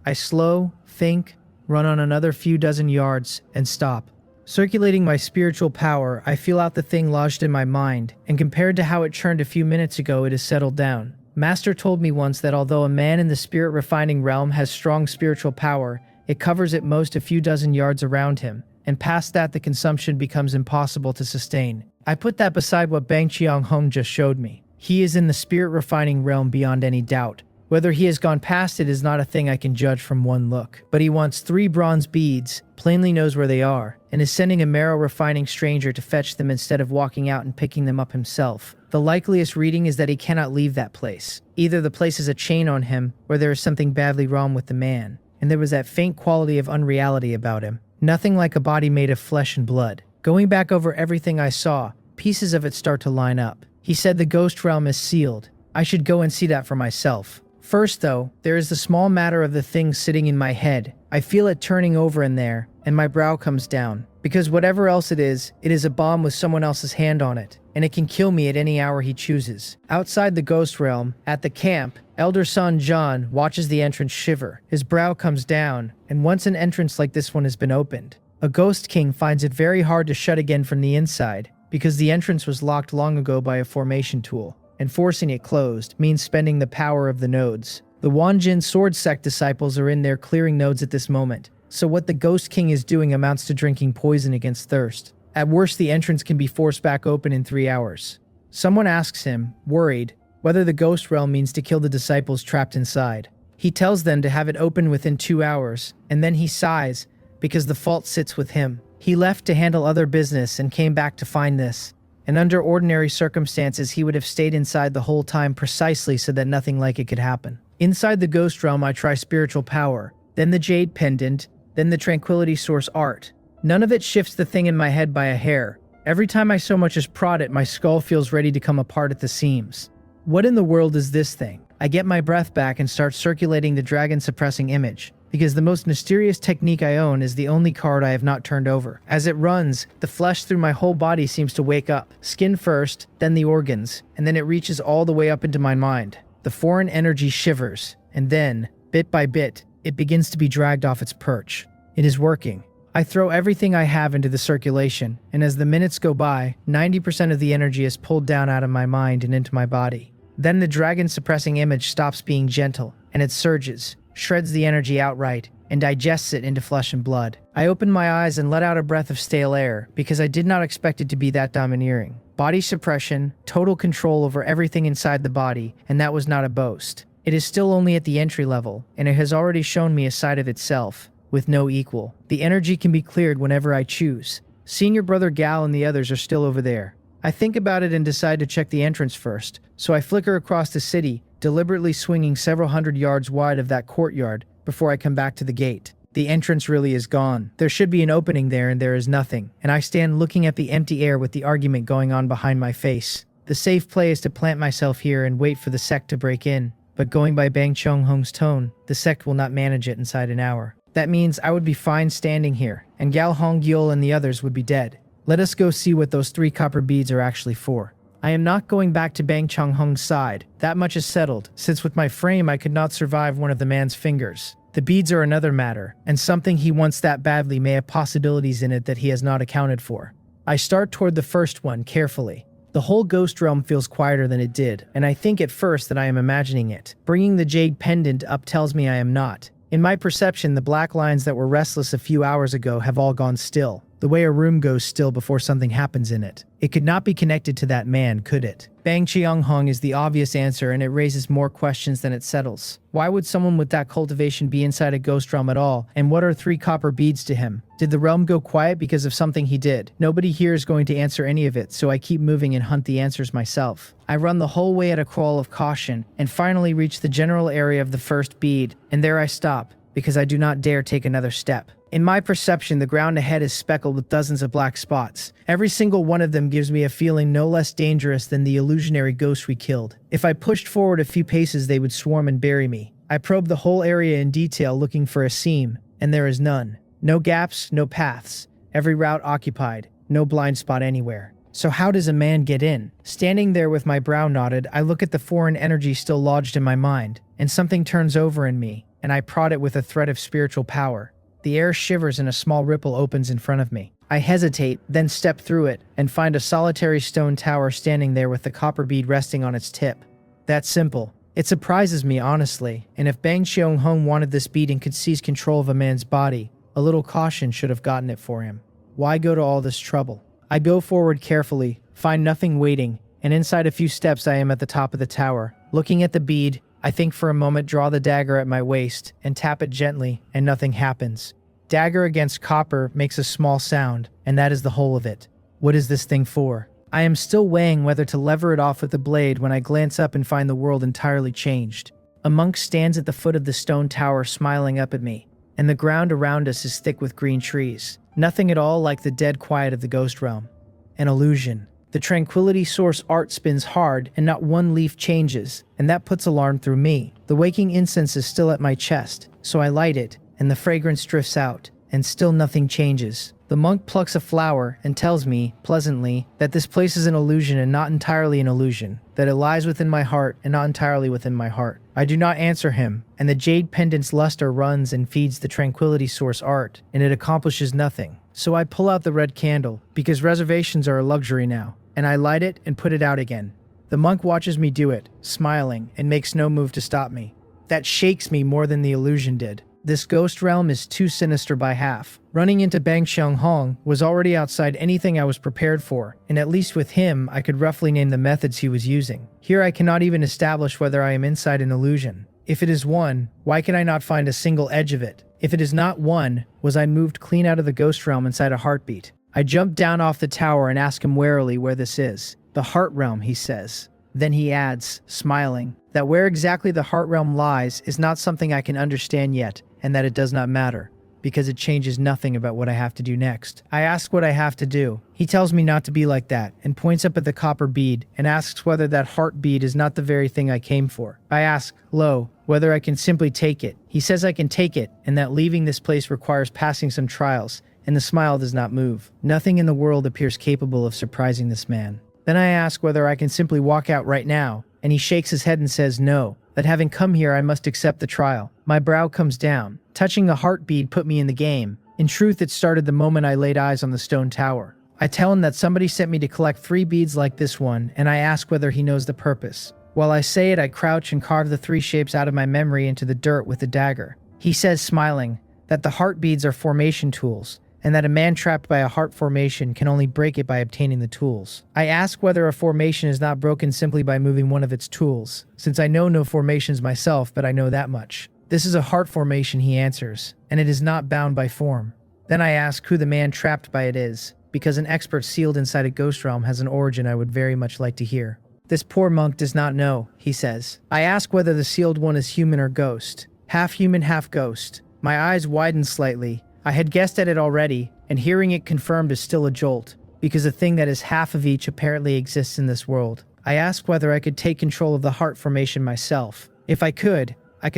I slow, think, run on another few dozen yards, and stop. Circulating my spiritual power, I feel out the thing lodged in my mind, and compared to how it churned a few minutes ago, it has settled down. Master told me once that although a man in the spirit refining realm has strong spiritual power, it covers at most a few dozen yards around him, and past that the consumption becomes impossible to sustain. I put that beside what Bang Cheung-hong just showed me. He is in the spirit refining realm beyond any doubt. Whether he has gone past it is not a thing I can judge from one look. But he wants 3 bronze beads, plainly knows where they are, and is sending a marrow refining stranger to fetch them instead of walking out and picking them up himself. The likeliest reading is that he cannot leave that place. Either the place is a chain on him, or there is something badly wrong with the man, and there was that faint quality of unreality about him. Nothing like a body made of flesh and blood. Going back over everything I saw, pieces of it start to line up. He said the ghost realm is sealed. I should go and see that for myself. First, though, there is the small matter of the thing sitting in my head. I feel it turning over in there, and my brow comes down. Because whatever else it is a bomb with someone else's hand on it, and it can kill me at any hour he chooses. Outside the ghost realm, at the camp, Elder Son John watches the entrance shiver. His brow comes down, and once an entrance like this one has been opened, a ghost king finds it very hard to shut again from the inside, because the entrance was locked long ago by a formation tool. And forcing it closed means spending the power of the nodes. The Wanjin Sword Sect disciples are in there clearing nodes at this moment, so what the Ghost King is doing amounts to drinking poison against thirst. At worst, the entrance can be forced back open in 3 hours. Someone asks him, worried, whether the Ghost Realm means to kill the disciples trapped inside. He tells them to have it open within 2 hours, and then he sighs because the fault sits with him. He left to handle other business and came back to find this. And under ordinary circumstances, he would have stayed inside the whole time precisely so that nothing like it could happen. Inside the ghost realm, I try spiritual power, then the jade pendant, then the tranquility source art. None of it shifts the thing in my head by a hair. Every time I so much as prod it, my skull feels ready to come apart at the seams. What in the world is this thing? I get my breath back and start circulating the dragon suppressing image, because the most mysterious technique I own is the only card I have not turned over. As it runs, the flesh through my whole body seems to wake up. Skin first, then the organs, and then it reaches all the way up into my mind. The foreign energy shivers, and then, bit by bit, it begins to be dragged off its perch. It is working. I throw everything I have into the circulation, and as the minutes go by, 90% of the energy is pulled down out of my mind and into my body. Then the dragon suppressing image stops being gentle, and it surges, shreds the energy outright, and digests it into flesh and blood. I open my eyes and let out a breath of stale air, because I did not expect it to be that domineering. Body suppression, total control over everything inside the body, and that was not a boast. It is still only at the entry level, and it has already shown me a side of itself, with no equal. The energy can be cleared whenever I choose. Senior brother Gal and the others are still over there. I think about it and decide to check the entrance first, so I flicker across the city, deliberately swinging several hundred yards wide of that courtyard before I come back to the gate. The entrance really is gone. There should be an opening there and there is nothing, and I stand looking at the empty air with the argument going on behind my face. The safe play is to plant myself here and wait for the sect to break in, but going by Bang Chung-hong's tone, the sect will not manage it inside an hour. That means I would be fine standing here, and Gal Hong-gyul and the others would be dead. Let us go see what those 3 copper beads are actually for. I am not going back to Bang Chung-hong's side. That much is settled, since with my frame I could not survive one of the man's fingers. The beads are another matter, and something he wants that badly may have possibilities in it that he has not accounted for. I start toward the first one carefully. The whole ghost realm feels quieter than it did, and I think at first that I am imagining it. Bringing the jade pendant up tells me I am not. In my perception, the black lines that were restless a few hours ago have all gone still, the way a room goes still before something happens in it. It could not be connected to that man, could it? Bang Chung-hong is the obvious answer, and it raises more questions than it settles. Why would someone with that cultivation be inside a ghost realm at all, and what are 3 copper beads to him? Did the realm go quiet because of something he did? Nobody here is going to answer any of it, so I keep moving and hunt the answers myself. I run the whole way at a crawl of caution, and finally reach the general area of the first bead, and there I stop, because I do not dare take another step. In my perception, the ground ahead is speckled with dozens of black spots. Every single one of them gives me a feeling no less dangerous than the illusionary ghosts we killed. If I pushed forward a few paces, they would swarm and bury me. I probe the whole area in detail looking for a seam, and there is none. No gaps, no paths. Every route occupied. No blind spot anywhere. So how does a man get in? Standing there with my brow knotted, I look at the foreign energy still lodged in my mind, and something turns over in me, and I prod it with a thread of spiritual power. The air shivers and a small ripple opens in front of me. I hesitate, then step through it, and find a solitary stone tower standing there with the copper bead resting on its tip. That's simple. It surprises me, honestly, and if Bang Chung-hong wanted this bead and could seize control of a man's body, a little caution should have gotten it for him. Why go to all this trouble? I go forward carefully, find nothing waiting, and inside a few steps I am at the top of the tower. Looking at the bead, I think for a moment, draw the dagger at my waist, and tap it gently, and nothing happens. Dagger against copper makes a small sound, and that is the whole of it. What is this thing for? I am still weighing whether to lever it off with the blade when I glance up and find the world entirely changed. A monk stands at the foot of the stone tower smiling up at me, and the ground around us is thick with green trees. Nothing at all like the dead quiet of the ghost realm. An illusion. The tranquility source art spins hard and not one leaf changes, and that puts alarm through me. The waking incense is still at my chest, so I light it, and the fragrance drifts out, and still nothing changes. The monk plucks a flower and tells me, pleasantly, that this place is an illusion and not entirely an illusion, that it lies within my heart and not entirely within my heart. I do not answer him, and the jade pendant's luster runs and feeds the tranquility source art, and it accomplishes nothing. So I pull out the red candle, because reservations are a luxury now, and I light it and put it out again. The monk watches me do it, smiling, and makes no move to stop me. That shakes me more than the illusion did. This ghost realm is too sinister by half. Running into Bang Chung-hong was already outside anything I was prepared for, and at least with him, I could roughly name the methods he was using. Here I cannot even establish whether I am inside an illusion. If it is 1, why can I not find a single edge of it? If it is not 1, was I moved clean out of the ghost realm inside a heartbeat? I jump down off the tower and ask him warily where this is. The heart realm, he says. Then he adds, smiling, that where exactly the heart realm lies is not something I can understand yet, and that it does not matter, because it changes nothing about what I have to do next. I ask what I have to do. He tells me not to be like that, and points up at the copper bead, and asks whether that heart bead is not the very thing I came for. I ask, low, whether I can simply take it. He says I can take it, and that leaving this place requires passing some trials, and the smile does not move. Nothing in the world appears capable of surprising this man. Then I ask whether I can simply walk out right now, and he shakes his head and says no, that having come here I must accept the trial. My brow comes down. Touching the heart bead put me in the game. In truth, it started the moment I laid eyes on the stone tower. I tell him that somebody sent me to collect 3 beads like this one, and I ask whether he knows the purpose. While I say it, I crouch and carve the 3 shapes out of my memory into the dirt with the dagger. He says, smiling, that the heart beads are formation tools, and that a man trapped by a heart formation can only break it by obtaining the tools. I ask whether a formation is not broken simply by moving one of its tools, since I know no formations myself, but I know that much. This is a heart formation, he answers, and it is not bound by form. Then I ask who the man trapped by it is, because an expert sealed inside a ghost realm has an origin I would very much like to hear. This poor monk does not know, he says. I ask whether the sealed one is human or ghost. Half human, half ghost. My eyes widen slightly. I had guessed at it already, and hearing it confirmed is still a jolt, because a thing that is half of each apparently exists in this world. I ask whether I could take control of the heart formation myself. If I could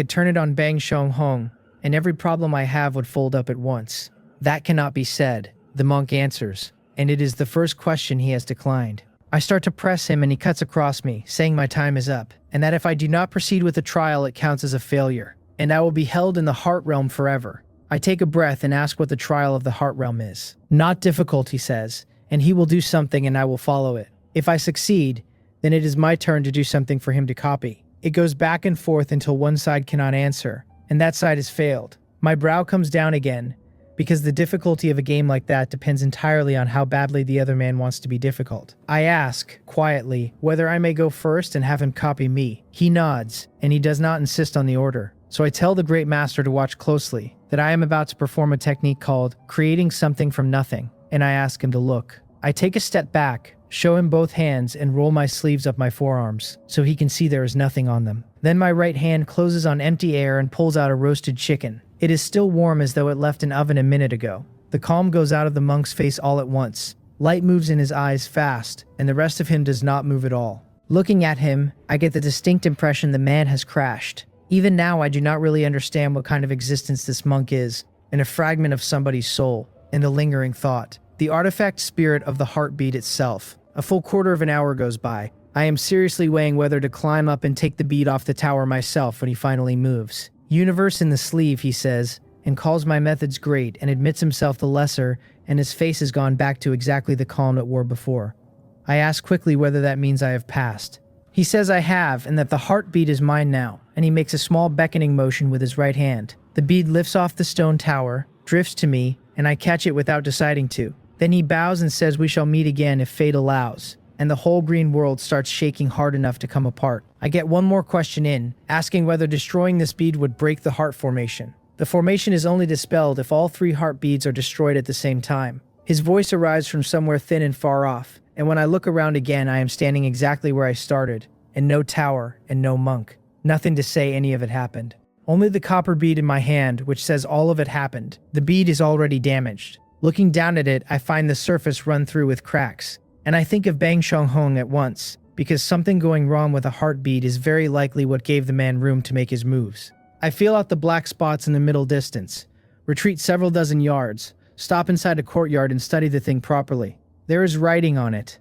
turn it on Bang Shong Hong, and every problem I have would fold up at once. That cannot be said, the monk answers, and it is the first question he has declined. I start to press him and he cuts across me, saying my time is up, and that if I do not proceed with the trial it counts as a failure, and I will be held in the heart realm forever. I take a breath and ask what the trial of the heart realm is. Not difficult, he says, and he will do something and I will follow it. If I succeed, then it is my turn to do something for him to copy. It goes back and forth until one side cannot answer, and that side has failed. My brow comes down again, because the difficulty of a game like that depends entirely on how badly the other man wants to be difficult. I ask, quietly, whether I may go first and have him copy me. He nods, and he does not insist on the order. So I tell the great master to watch closely, that I am about to perform a technique called creating something from nothing, and I ask him to look. I take a step back, show him both hands, and roll my sleeves up my forearms, so he can see there is nothing on them. Then my right hand closes on empty air and pulls out a roasted chicken. It is still warm as though it left an oven a minute ago. The calm goes out of the monk's face all at once. Light moves in his eyes fast, and the rest of him does not move at all. Looking at him, I get the distinct impression the man has crashed. Even now, I do not really understand what kind of existence this monk is, and a fragment of somebody's soul, and a lingering thought. The artifact spirit of the heartbeat itself. A full quarter of an hour goes by. I am seriously weighing whether to climb up and take the bead off the tower myself when he finally moves. Universe in the sleeve, he says, and calls my methods great and admits himself the lesser, and his face has gone back to exactly the calm it wore before. I ask quickly whether that means I have passed. He says I have, and that the heartbeat is mine now, and he makes a small beckoning motion with his right hand. The bead lifts off the stone tower, drifts to me, and I catch it without deciding to. Then he bows and says we shall meet again if fate allows, and the whole green world starts shaking hard enough to come apart. I get one more question in, asking whether destroying this bead would break the heart formation. The formation is only dispelled if all 3 heart beads are destroyed at the same time. His voice arrives from somewhere thin and far off, and when I look around again I am standing exactly where I started, and no tower and no monk. Nothing to say any of it happened. Only the copper bead in my hand, which says all of it happened. The bead is already damaged. Looking down at it, I find the surface run through with cracks, and I think of Bang Shong Hong at once, because something going wrong with a heartbeat is very likely what gave the man room to make his moves. I feel out the black spots in the middle distance, retreat several dozen yards, stop inside a courtyard and study the thing properly. There is writing on it.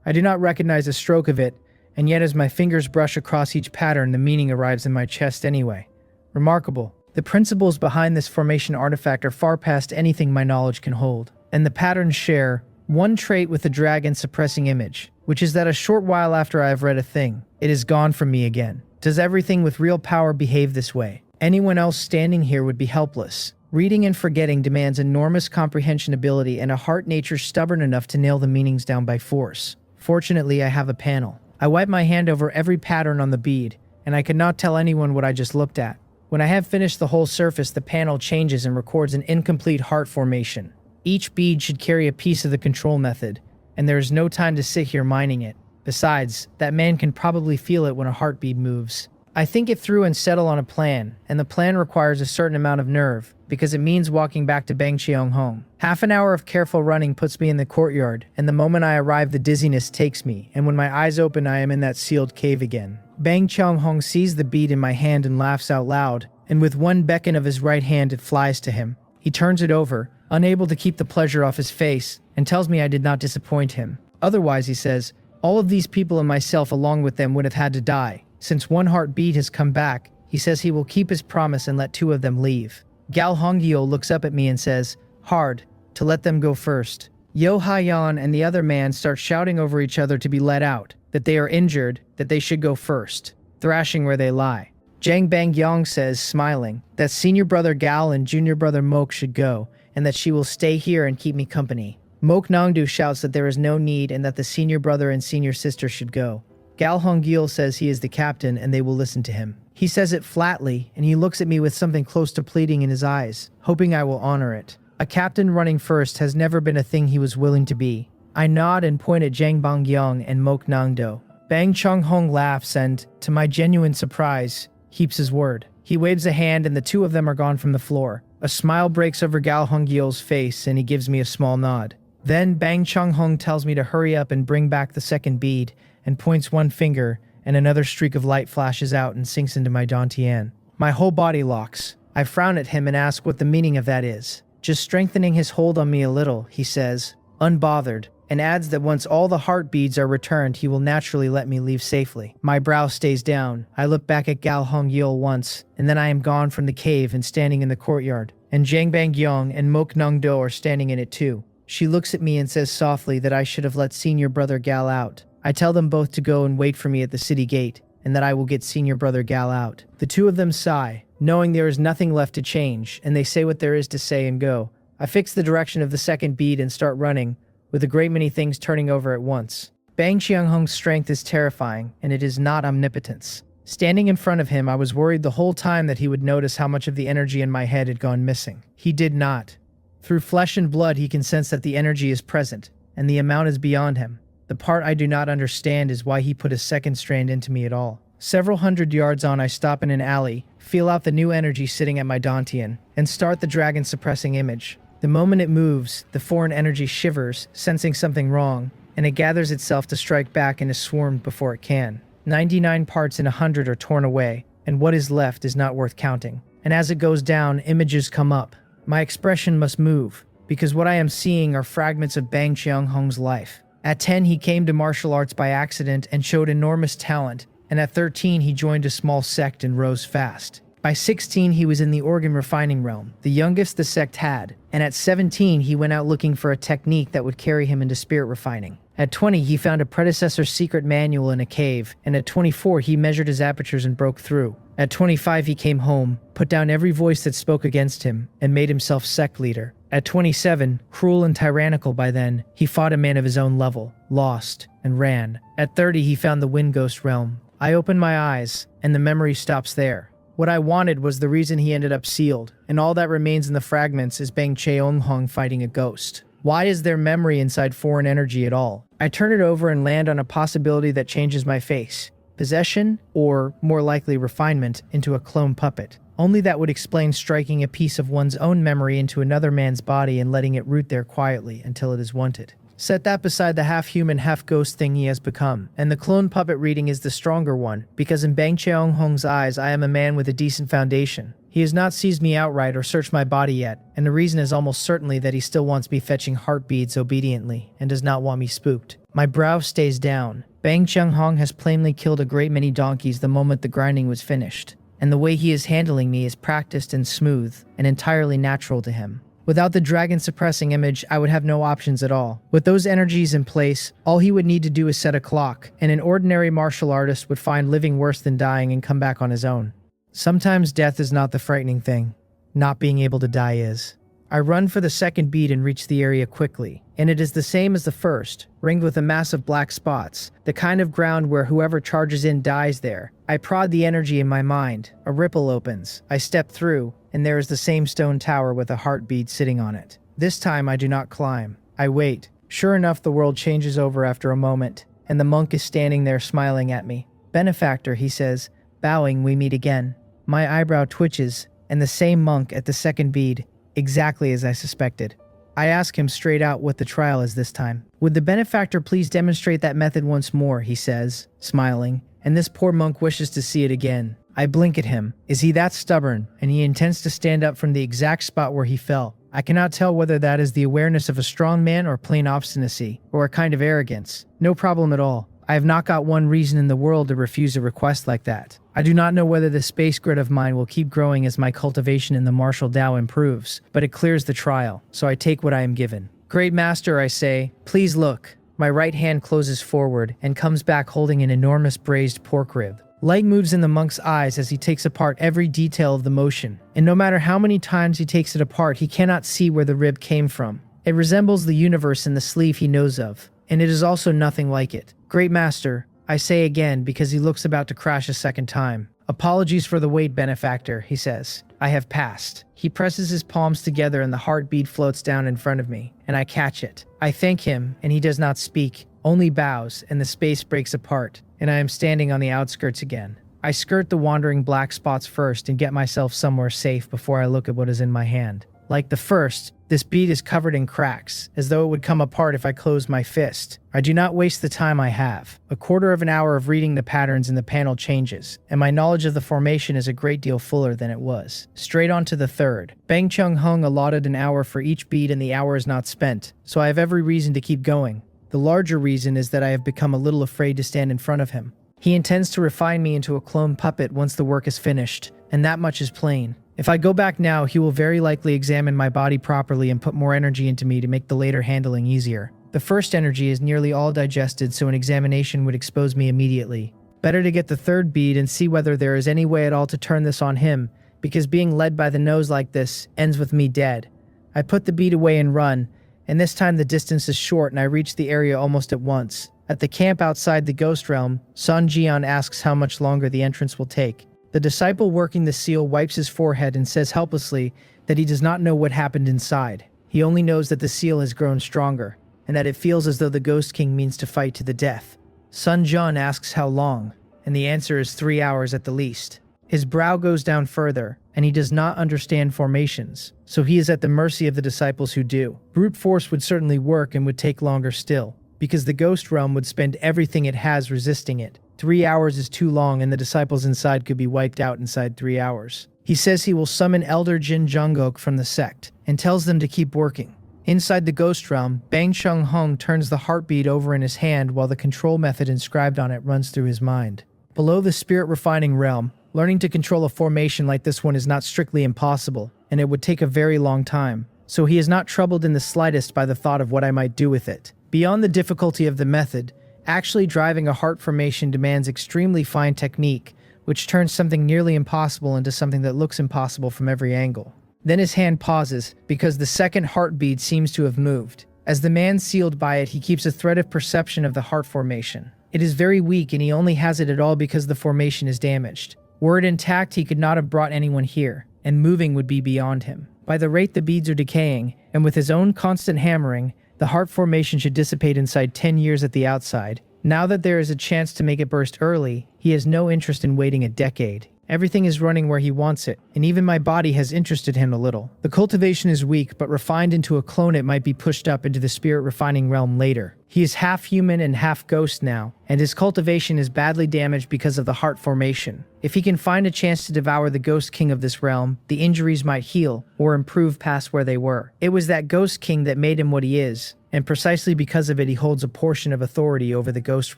I do not recognize a stroke of it, and yet as my fingers brush across each pattern, the meaning arrives in my chest anyway. Remarkable. The principles behind this formation artifact are far past anything my knowledge can hold, and the patterns share one trait with the dragon suppressing image, which is that a short while after I have read a thing, it is gone from me again. Does everything with real power behave this way? Anyone else standing here would be helpless. Reading and forgetting demands enormous comprehension ability and a heart nature stubborn enough to nail the meanings down by force. Fortunately, I have a panel. I wipe my hand over every pattern on the bead, and I could not tell anyone what I just looked at. When I have finished the whole surface, the panel changes and records an incomplete heart formation. Each bead should carry a piece of the control method, and there is no time to sit here mining it. Besides, that man can probably feel it when a heartbeat moves. I think it through and settle on a plan, and the plan requires a certain amount of nerve, because it means walking back to Bang Cheong-hong. Half an hour of careful running puts me in the courtyard, and the moment I arrive the dizziness takes me, and when my eyes open I am in that sealed cave again. Bang Cheong-hong sees the bead in my hand and laughs out loud, and with one beckon of his right hand it flies to him. He turns it over, unable to keep the pleasure off his face, and tells me I did not disappoint him. Otherwise, he says, all of these people and myself along with them would have had to die. Since one heartbeat has come back, he says he will keep his promise and let 2 of them leave. Gal Hongyo looks up at me and says, hard, to let them go first. Yo Ha-yan and the other man start shouting over each other to be let out, that they are injured, that they should go first, thrashing where they lie. Jang Bang Yong says, smiling, that senior brother Gal and junior brother Mok should go, and that she will stay here and keep me company. Mok Nongdu shouts that there is no need and that the senior brother and senior sister should go. Gal Hongil says he is the captain and they will listen to him. He says it flatly, and he looks at me with something close to pleading in his eyes, hoping I will honor it. A captain running first has never been a thing he was willing to be. I nod and point at Jang Bang Yang and Mok Nangdo. Bang Chung Hong laughs and, to my genuine surprise, keeps his word. He waves a hand and the 2 of them are gone from the floor. A smile breaks over Gal Hongil's face and he gives me a small nod. Then Bang Chung Hong tells me to hurry up and bring back the second bead, and points one finger, and another streak of light flashes out and sinks into my dantian. My whole body locks. I frown at him and ask what the meaning of that is. Just strengthening his hold on me a little, he says, unbothered, and adds that once all the heart beads are returned, he will naturally let me leave safely. My brow stays down. I look back at Gal Hong Yil once, and then I am gone from the cave and standing in the courtyard, and Jang Bang Gyong and Mok Nung Do are standing in it too. She looks at me and says softly that I should have let senior brother Gal out. I tell them both to go and wait for me at the city gate, and that I will get senior brother Gal out. The 2 of them sigh, knowing there is nothing left to change, and they say what there is to say and go. I fix the direction of the second bead and start running, with a great many things turning over at once. Bang Cheong-hong's strength is terrifying, and it is not omnipotence. Standing in front of him, I was worried the whole time that he would notice how much of the energy in my head had gone missing. He did not. Through flesh and blood, he can sense that the energy is present, and the amount is beyond him. The part I do not understand is why he put a second strand into me at all. Several hundred yards on, I stop in an alley, feel out the new energy sitting at my dantian, and start the dragon suppressing image. The moment it moves, the foreign energy shivers, sensing something wrong, and it gathers itself to strike back and is swarmed before it can. 99 parts in 100 are torn away, and what is left is not worth counting. And as it goes down, images come up. My expression must move, because what I am seeing are fragments of Bang Cheong-hong's life. At 10, he came to martial arts by accident and showed enormous talent, and at 13, he joined a small sect and rose fast. By 16, he was in the organ refining realm, the youngest the sect had, and at 17, he went out looking for a technique that would carry him into spirit refining. At 20, he found a predecessor's secret manual in a cave, and at 24, he measured his apertures and broke through. At 25, he came home, put down every voice that spoke against him, and made himself sect leader. At 27, cruel and tyrannical by then, he fought a man of his own level, lost, and ran. At 30, he found the Wind Ghost realm. I opened my eyes, and the memory stops there. What I wanted was the reason he ended up sealed, and all that remains in the fragments is Bang Cheong-hong fighting a ghost. Why is there memory inside foreign energy at all? I turn it over and land on a possibility that changes my face. Possession, or more likely refinement, into a clone puppet. Only that would explain striking a piece of one's own memory into another man's body and letting it root there quietly until it is wanted. Set that beside the half-human, half-ghost thing he has become, and the clone puppet reading is the stronger one, because in Bang Cheong-hong's eyes I am a man with a decent foundation. He has not seized me outright or searched my body yet, and the reason is almost certainly that he still wants me fetching heartbeats obediently, and does not want me spooked. My brow stays down. Bang Cheong-hong has plainly killed a great many donkeys the moment the grinding was finished, and the way he is handling me is practiced and smooth, and entirely natural to him. Without the dragon suppressing image, I would have no options at all. With those energies in place, all he would need to do is set a clock, and an ordinary martial artist would find living worse than dying and come back on his own. Sometimes death is not the frightening thing. Not being able to die is. I run for the second bead and reach the area quickly, and it is the same as the first, ringed with a massive black spots, the kind of ground where whoever charges in dies there. I prod the energy in my mind. A ripple opens. I step through, and there is the same stone tower with a heart bead sitting on it. This time I do not climb. I wait. Sure enough, the world changes over after a moment, and the monk is standing there smiling at me. "Benefactor," he says, bowing, "we meet again." My eyebrow twitches, and the same monk at the second bead, exactly as I suspected. I ask him straight out what the trial is this time. "Would the benefactor please demonstrate that method once more," he says, smiling, and this poor monk wishes to see it again. I blink at him. Is he that stubborn, and he intends to stand up from the exact spot where he fell? I cannot tell whether that is the awareness of a strong man or plain obstinacy, or a kind of arrogance. No problem at all. I have not got one reason in the world to refuse a request like that. I do not know whether the space grid of mine will keep growing as my cultivation in the martial Tao improves, but it clears the trial, so I take what I am given. "Great Master," I say, "please look." My right hand closes forward and comes back holding an enormous braised pork rib. Light moves in the monk's eyes as he takes apart every detail of the motion, and no matter how many times he takes it apart, he cannot see where the rib came from. It resembles the universe in the sleeve he knows of, and it is also nothing like it. "Great Master," I say again because he looks about to crash a second time. "Apologies for the wait, benefactor," he says. "I have passed." He presses his palms together and the heartbeat floats down in front of me, and I catch it. I thank him, and he does not speak, only bows, and the space breaks apart, and I am standing on the outskirts again. I skirt the wandering black spots first and get myself somewhere safe before I look at what is in my hand. Like the first, this bead is covered in cracks, as though it would come apart if I closed my fist. I do not waste the time I have. A quarter of an hour of reading the patterns in the panel changes, and my knowledge of the formation is a great deal fuller than it was. Straight on to the third. Bang Chung Hung allotted an hour for each bead and the hour is not spent, so I have every reason to keep going. The larger reason is that I have become a little afraid to stand in front of him. He intends to refine me into a clone puppet once the work is finished, and that much is plain. If I go back now, he will very likely examine my body properly and put more energy into me to make the later handling easier. The first energy is nearly all digested, so an examination would expose me immediately. Better to get the third bead and see whether there is any way at all to turn this on him, because being led by the nose like this ends with me dead. I put the bead away and run, and this time the distance is short and I reach the area almost at once. At the camp outside the Ghost Realm, Sun Jian asks how much longer the entrance will take. The disciple working the seal wipes his forehead and says helplessly that he does not know what happened inside. He only knows that the seal has grown stronger, and that it feels as though the Ghost King means to fight to the death. Sun Jian asks how long, and the answer is 3 hours at the least. His brow goes down further, and he does not understand formations, so he is at the mercy of the disciples who do. Brute force would certainly work and would take longer still, because the Ghost Realm would spend everything it has resisting it. 3 hours is too long, and the disciples inside could be wiped out inside 3 hours. He says he will summon Elder Jin Jungkook from the sect, and tells them to keep working. Inside the Ghost Realm, Bang Chung Hung turns the heartbeat over in his hand while the control method inscribed on it runs through his mind. Below the spirit refining realm, learning to control a formation like this one is not strictly impossible, and it would take a very long time, so he is not troubled in the slightest by the thought of what I might do with it. Beyond the difficulty of the method, actually driving a heart formation demands extremely fine technique, which turns something nearly impossible into something that looks impossible from every angle. Then his hand pauses, because the second heartbeat seems to have moved. As the man sealed by it, he keeps a thread of perception of the heart formation. It is very weak, and he only has it at all because the formation is damaged. Were it intact, he could not have brought anyone here, and moving would be beyond him. By the rate the beads are decaying, and with his own constant hammering, the heart formation should dissipate inside 10 years at the outside. Now that there is a chance to make it burst early, he has no interest in waiting a decade. Everything is running where he wants it, and even my body has interested him a little. The cultivation is weak, but refined into a clone it might be pushed up into the spirit refining realm later. He is half human and half ghost now, and his cultivation is badly damaged because of the heart formation. If he can find a chance to devour the Ghost King of this realm, the injuries might heal, or improve past where they were. It was that Ghost King that made him what he is, and precisely because of it he holds a portion of authority over the Ghost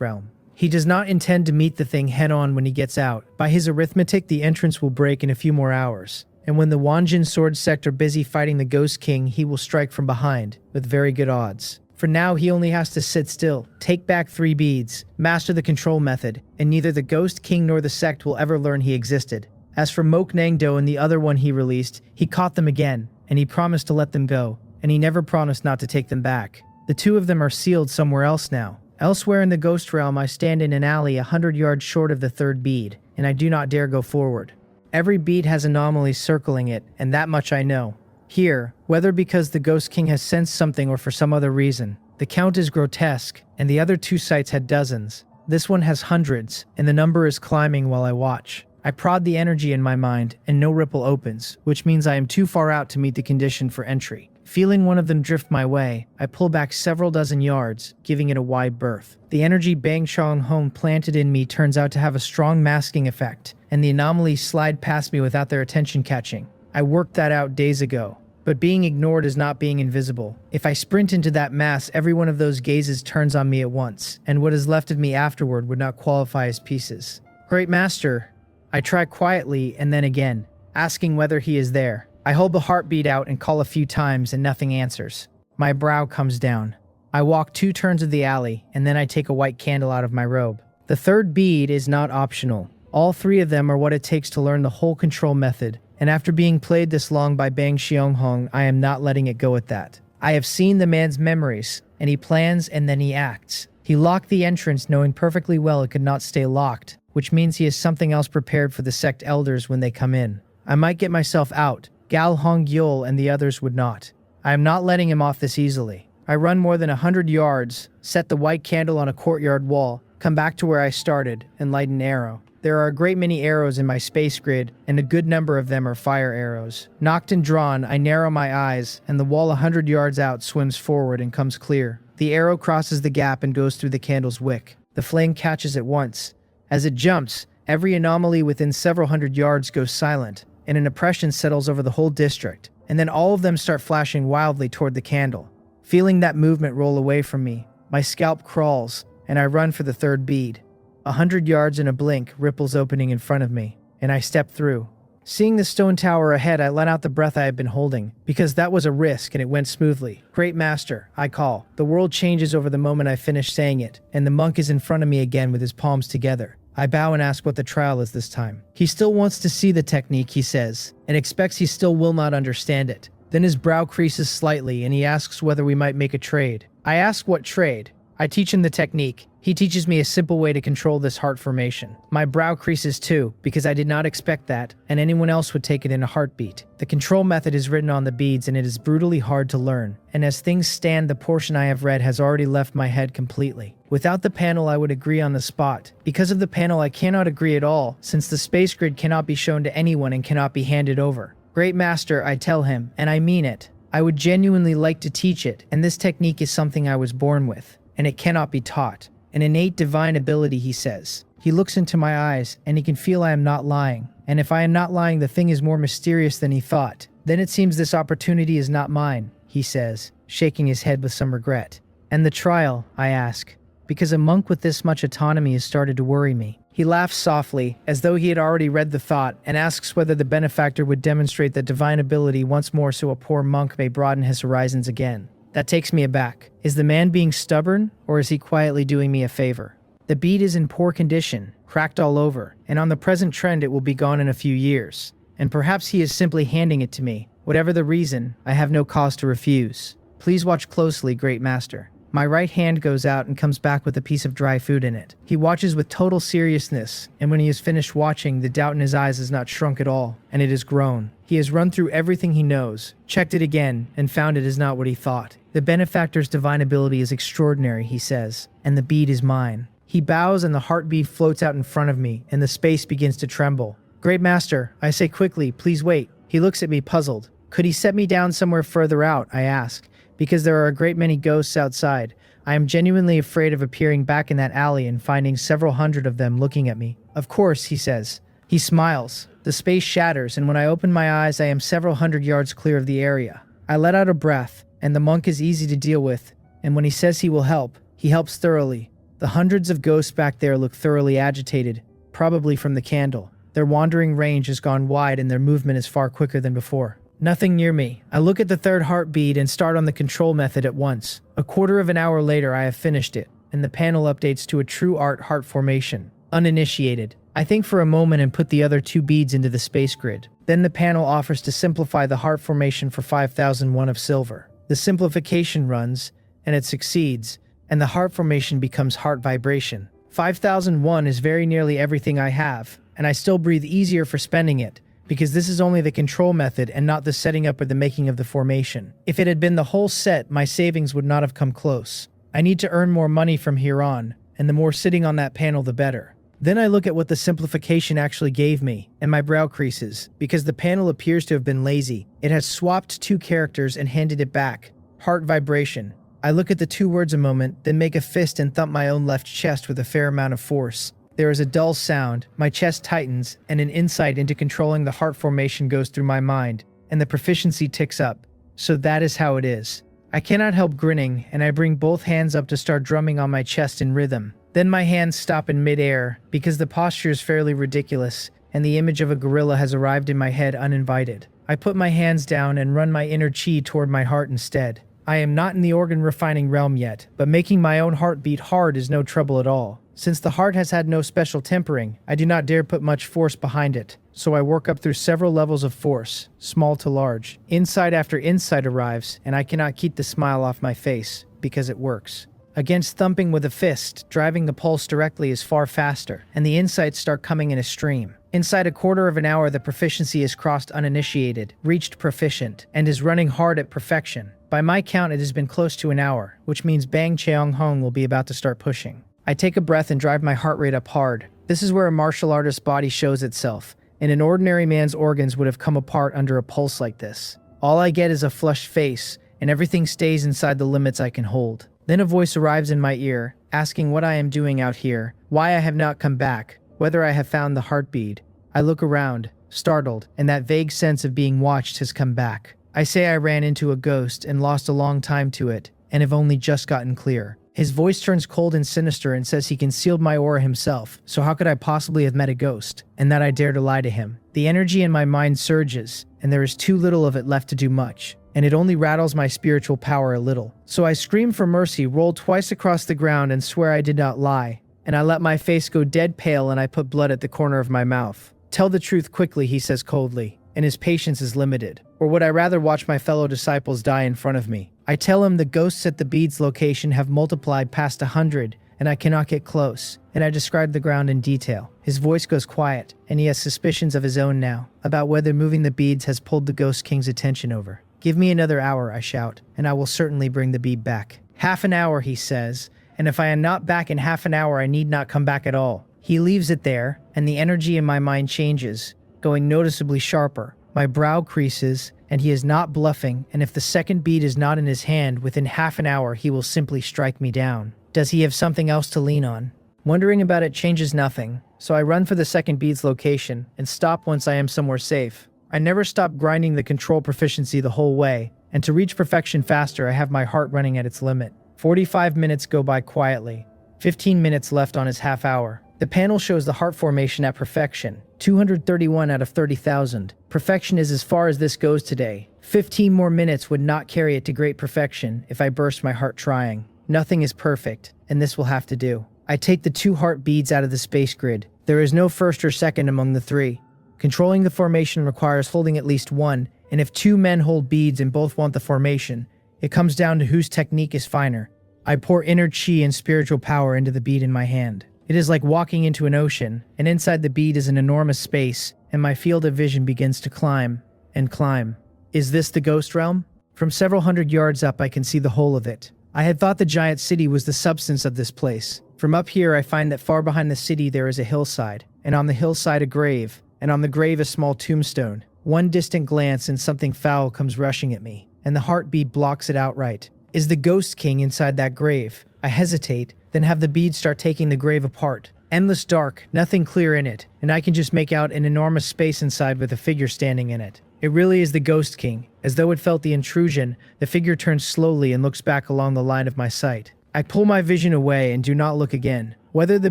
Realm. He does not intend to meet the thing head-on when he gets out. By his arithmetic, the entrance will break in a few more hours, and when the Wanjin sword sect are busy fighting the Ghost King, he will strike from behind, with very good odds. For now, he only has to sit still, take back 3 beads, master the control method, and neither the Ghost King nor the sect will ever learn he existed. As for Mok Nangdo and the other one he released, he caught them again, and he promised to let them go, and he never promised not to take them back. The two of them are sealed somewhere else now. Elsewhere in the ghost realm, I stand in an alley 100 yards short of the third bead, and I do not dare go forward. Every bead has anomalies circling it, and that much I know. Here, whether because the Ghost King has sensed something or for some other reason, the count is grotesque, and the other two sites had dozens. This one has hundreds, and the number is climbing while I watch. I prod the energy in my mind, and no ripple opens, which means I am too far out to meet the condition for entry. Feeling one of them drift my way, I pull back several dozen yards, giving it a wide berth. The energy Bang Chong Hong planted in me turns out to have a strong masking effect, and the anomalies slide past me without their attention catching. I worked that out days ago. But being ignored is not being invisible. If I sprint into that mass, every one of those gazes turns on me at once, and what is left of me afterward would not qualify as pieces. Great Master, I try quietly and then again, asking whether he is there. I hold the heartbeat out and call a few times and nothing answers. My brow comes down. I walk 2 turns of the alley and then I take a white candle out of my robe. The third bead is not optional. All 3 of them are what it takes to learn the whole control method, and after being played this long by Bang Xiong-hong, I am not letting it go at that. I have seen the man's memories, and he plans and then he acts. He locked the entrance knowing perfectly well it could not stay locked, which means he has something else prepared for the sect elders when they come in. I might get myself out. Gal Hong Yul and the others would not. I am not letting him off this easily. I run more than 100 yards, set the white candle on a courtyard wall, come back to where I started, and light an arrow. There are a great many arrows in my space grid, and a good number of them are fire arrows. Knocked and drawn, I narrow my eyes, and the wall 100 yards out swims forward and comes clear. The arrow crosses the gap and goes through the candle's wick. The flame catches at once. As it jumps, every anomaly within several hundred yards goes silent, and an oppression settles over the whole district, and then all of them start flashing wildly toward the candle. Feeling that movement roll away from me, my scalp crawls, and I run for the third bead. 100 yards in a blink, ripples opening in front of me, and I step through. Seeing the stone tower ahead, I let out the breath I had been holding, because that was a risk and it went smoothly. Great Master, I call. The world changes over the moment I finish saying it, and the monk is in front of me again with his palms together. I bow and ask what the trial is this time. He still wants to see the technique, he says, and expects he still will not understand it. Then his brow creases slightly and he asks whether we might make a trade. I ask what trade. I teach him the technique. He teaches me a simple way to control this heart formation. My brow creases too, because I did not expect that, and anyone else would take it in a heartbeat. The control method is written on the beads and it is brutally hard to learn, and as things stand, the portion I have read has already left my head completely. Without the panel, I would agree on the spot. Because of the panel, I cannot agree at all, since the space grid cannot be shown to anyone and cannot be handed over. Great Master, I tell him, and I mean it. I would genuinely like to teach it, and this technique is something I was born with, and it cannot be taught. An innate divine ability, he says. He looks into my eyes, and he can feel I am not lying. And if I am not lying, the thing is more mysterious than he thought. Then it seems this opportunity is not mine, he says, shaking his head with some regret. And the trial, I ask, because a monk with this much autonomy has started to worry me. He laughs softly, as though he had already read the thought, and asks whether the benefactor would demonstrate that divine ability once more so a poor monk may broaden his horizons again. That takes me aback. Is the man being stubborn, or is he quietly doing me a favor? The bead is in poor condition, cracked all over, and on the present trend it will be gone in a few years. And perhaps he is simply handing it to me. Whatever the reason, I have no cause to refuse. Please watch closely, Great Master. My right hand goes out and comes back with a piece of dry food in it. He watches with total seriousness, and when he has finished watching, the doubt in his eyes has not shrunk at all, and it has grown. He has run through everything he knows, checked it again, and found it is not what he thought. The benefactor's divine ability is extraordinary, he says, and the bead is mine. He bows and the heart bead floats out in front of me, and the space begins to tremble. Great Master, I say quickly, please wait. He looks at me puzzled. Could he set me down somewhere further out, I ask, because there are a great many ghosts outside. I am genuinely afraid of appearing back in that alley and finding several hundred of them looking at me. Of course, he says. He smiles. The space shatters, and when I open my eyes, I am several hundred yards clear of the area. I let out a breath, and the monk is easy to deal with, and when he says he will help, he helps thoroughly. The hundreds of ghosts back there look thoroughly agitated, probably from the candle. Their wandering range has gone wide and their movement is far quicker than before. Nothing near me. I look at the third heartbeat and start on the control method at once. A quarter of an hour later, I have finished it, and the panel updates to a true art heart formation. Uninitiated. I think for a moment and put the other 2 beads into the space grid. Then the panel offers to simplify the heart formation for 5001 of silver. The simplification runs, and it succeeds, and the heart formation becomes heart vibration. 5001 is very nearly everything I have, and I still breathe easier for spending it, because this is only the control method and not the setting up or the making of the formation. If it had been the whole set, my savings would not have come close. I need to earn more money from here on, and the more sitting on that panel the better. Then I look at what the simplification actually gave me, and my brow creases, because the panel appears to have been lazy. It has swapped 2 characters and handed it back. Heart vibration. I look at the 2 words a moment, then make a fist and thump my own left chest with a fair amount of force. There is a dull sound, my chest tightens, and an insight into controlling the heart formation goes through my mind, and the proficiency ticks up. So that is how it is. I cannot help grinning, and I bring both hands up to start drumming on my chest in rhythm. Then my hands stop in mid-air, because the posture is fairly ridiculous, and the image of a gorilla has arrived in my head uninvited. I put my hands down and run my inner chi toward my heart instead. I am not in the organ refining realm yet, but making my own heart beat hard is no trouble at all. Since the heart has had no special tempering, I do not dare put much force behind it, so I work up through several levels of force, small to large. Insight after insight arrives, and I cannot keep the smile off my face, because it works. Against thumping with a fist, driving the pulse directly is far faster, and the insights start coming in a stream. Inside a quarter of an hour, the proficiency is crossed uninitiated, reached proficient, and is running hard at perfection. By my count, it has been close to an hour, which means Bang Cheong Hong will be about to start pushing. I take a breath and drive my heart rate up hard. This is where a martial artist's body shows itself, and an ordinary man's organs would have come apart under a pulse like this. All I get is a flushed face, and everything stays inside the limits I can hold. Then a voice arrives in my ear, asking what I am doing out here, why I have not come back, whether I have found the heartbeat. I look around, startled, and that vague sense of being watched has come back. I say I ran into a ghost and lost a long time to it, and have only just gotten clear. His voice turns cold and sinister and says he concealed my aura himself, so how could I possibly have met a ghost, and that I dare to lie to him? The energy in my mind surges, and there is too little of it left to do much, and it only rattles my spiritual power a little. So I scream for mercy, roll twice across the ground, and swear I did not lie, and I let my face go dead pale and I put blood at the corner of my mouth. Tell the truth quickly, he says coldly, and his patience is limited. Or would I rather watch my fellow disciples die in front of me? I tell him the ghosts at the beads location have multiplied past 100, and I cannot get close, and I describe the ground in detail. His voice goes quiet, and he has suspicions of his own now, about whether moving the beads has pulled the Ghost King's attention over. Give me another hour, I shout, and I will certainly bring the bead back. Half an hour, he says, and if I am not back in half an hour, I need not come back at all. He leaves it there, and the energy in my mind changes, going noticeably sharper. My brow creases, and he is not bluffing, and if the second bead is not in his hand, within half an hour he will simply strike me down. Does he have something else to lean on? Wondering about it changes nothing, so I run for the second bead's location, and stop once I am somewhere safe. I never stop grinding the control proficiency the whole way, and to reach perfection faster I have my heart running at its limit. 45 minutes go by quietly. 15 minutes left on his half hour. The panel shows the heart formation at perfection, 231 out of 30,000. Perfection is as far as this goes today. 15 more minutes would not carry it to great perfection if I burst my heart trying. Nothing is perfect, and this will have to do. I take the 2 heart beads out of the space grid. There is no first or second among the 3. Controlling the formation requires holding at least one, and if 2 men hold beads and both want the formation, it comes down to whose technique is finer. I pour inner chi and spiritual power into the bead in my hand. It is like walking into an ocean, and inside the bead is an enormous space, and my field of vision begins to climb and climb. Is this the ghost realm? From several hundred yards up I can see the whole of it. I had thought the giant city was the substance of this place. From up here I find that far behind the city there is a hillside, and on the hillside a grave, and on the grave a small tombstone. One distant glance and something foul comes rushing at me, and the heartbeat blocks it outright. Is the Ghost King inside that grave? I hesitate, then have the beads start taking the grave apart. Endless dark, nothing clear in it, and I can just make out an enormous space inside with a figure standing in it. It really is the Ghost King. As though it felt the intrusion, the figure turns slowly and looks back along the line of my sight. I pull my vision away and do not look again. Whether the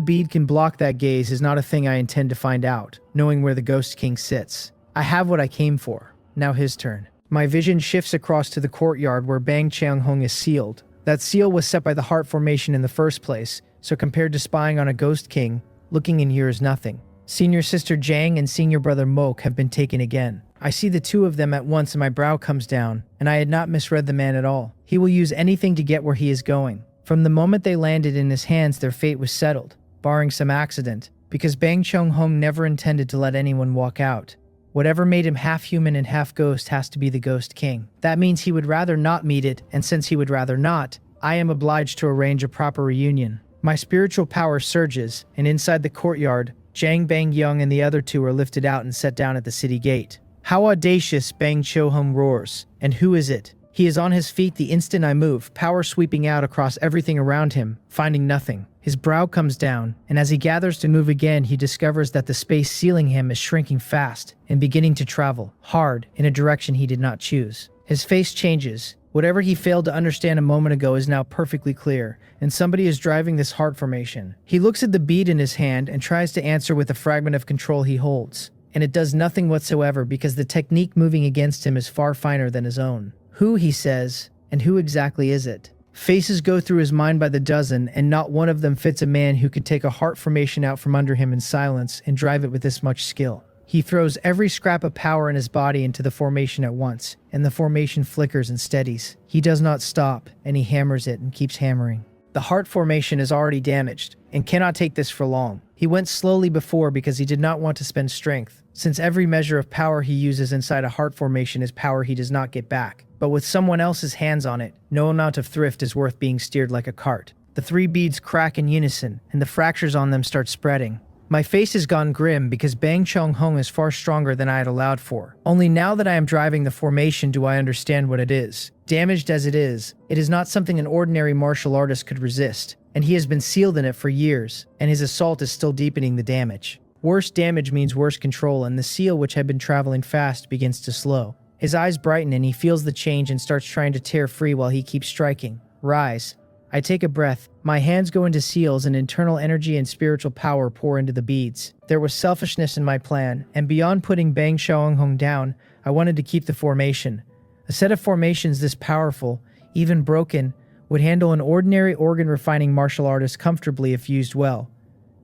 bead can block that gaze is not a thing I intend to find out, knowing where the Ghost King sits. I have what I came for. Now his turn. My vision shifts across to the courtyard where Bang Cheong Hong is sealed. That seal was set by the heart formation in the first place, so compared to spying on a Ghost King, looking in here is nothing. Senior sister Jang and senior brother Moke have been taken again. I see the two of them at once and my brow comes down, and I had not misread the man at all. He will use anything to get where he is going. From the moment they landed in his hands, their fate was settled, barring some accident, because Bang Chung-hong never intended to let anyone walk out. Whatever made him half human and half ghost has to be the Ghost King. That means he would rather not meet it, and since he would rather not, I am obliged to arrange a proper reunion. My spiritual power surges, and inside the courtyard, Jang Bang Young and the other two are lifted out and set down at the city gate. How audacious, Bang Cho-hum roars. And who is it? He is on his feet the instant I move, power sweeping out across everything around him, finding nothing. His brow comes down, and as he gathers to move again, he discovers that the space sealing him is shrinking fast and beginning to travel, hard, in a direction he did not choose. His face changes. Whatever he failed to understand a moment ago is now perfectly clear, and somebody is driving this heart formation. He looks at the bead in his hand and tries to answer with the fragment of control he holds, and it does nothing whatsoever because the technique moving against him is far finer than his own. Who, he says, and who exactly is it? Faces go through his mind by the dozen, and not one of them fits a man who could take a heart formation out from under him in silence and drive it with this much skill. He throws every scrap of power in his body into the formation at once, and the formation flickers and steadies. He does not stop, and he hammers it and keeps hammering. The heart formation is already damaged, and cannot take this for long. He went slowly before because he did not want to spend strength, since every measure of power he uses inside a heart formation is power he does not get back. But with someone else's hands on it, no amount of thrift is worth being steered like a cart. The three beads crack in unison, and the fractures on them start spreading. My face has gone grim because Bang Chung-hong is far stronger than I had allowed for. Only now that I am driving the formation do I understand what it is. Damaged as it is not something an ordinary martial artist could resist, and he has been sealed in it for years, and his assault is still deepening the damage. Worse damage means worse control, and the seal, which had been traveling fast, begins to slow. His eyes brighten and he feels the change and starts trying to tear free while he keeps striking. Rise. I take a breath. My hands go into seals and internal energy and spiritual power pour into the beads. There was selfishness in my plan, and beyond putting Bang Xiaonghong down, I wanted to keep the formation. A set of formations this powerful, even broken, would handle an ordinary organ-refining martial artist comfortably if used well,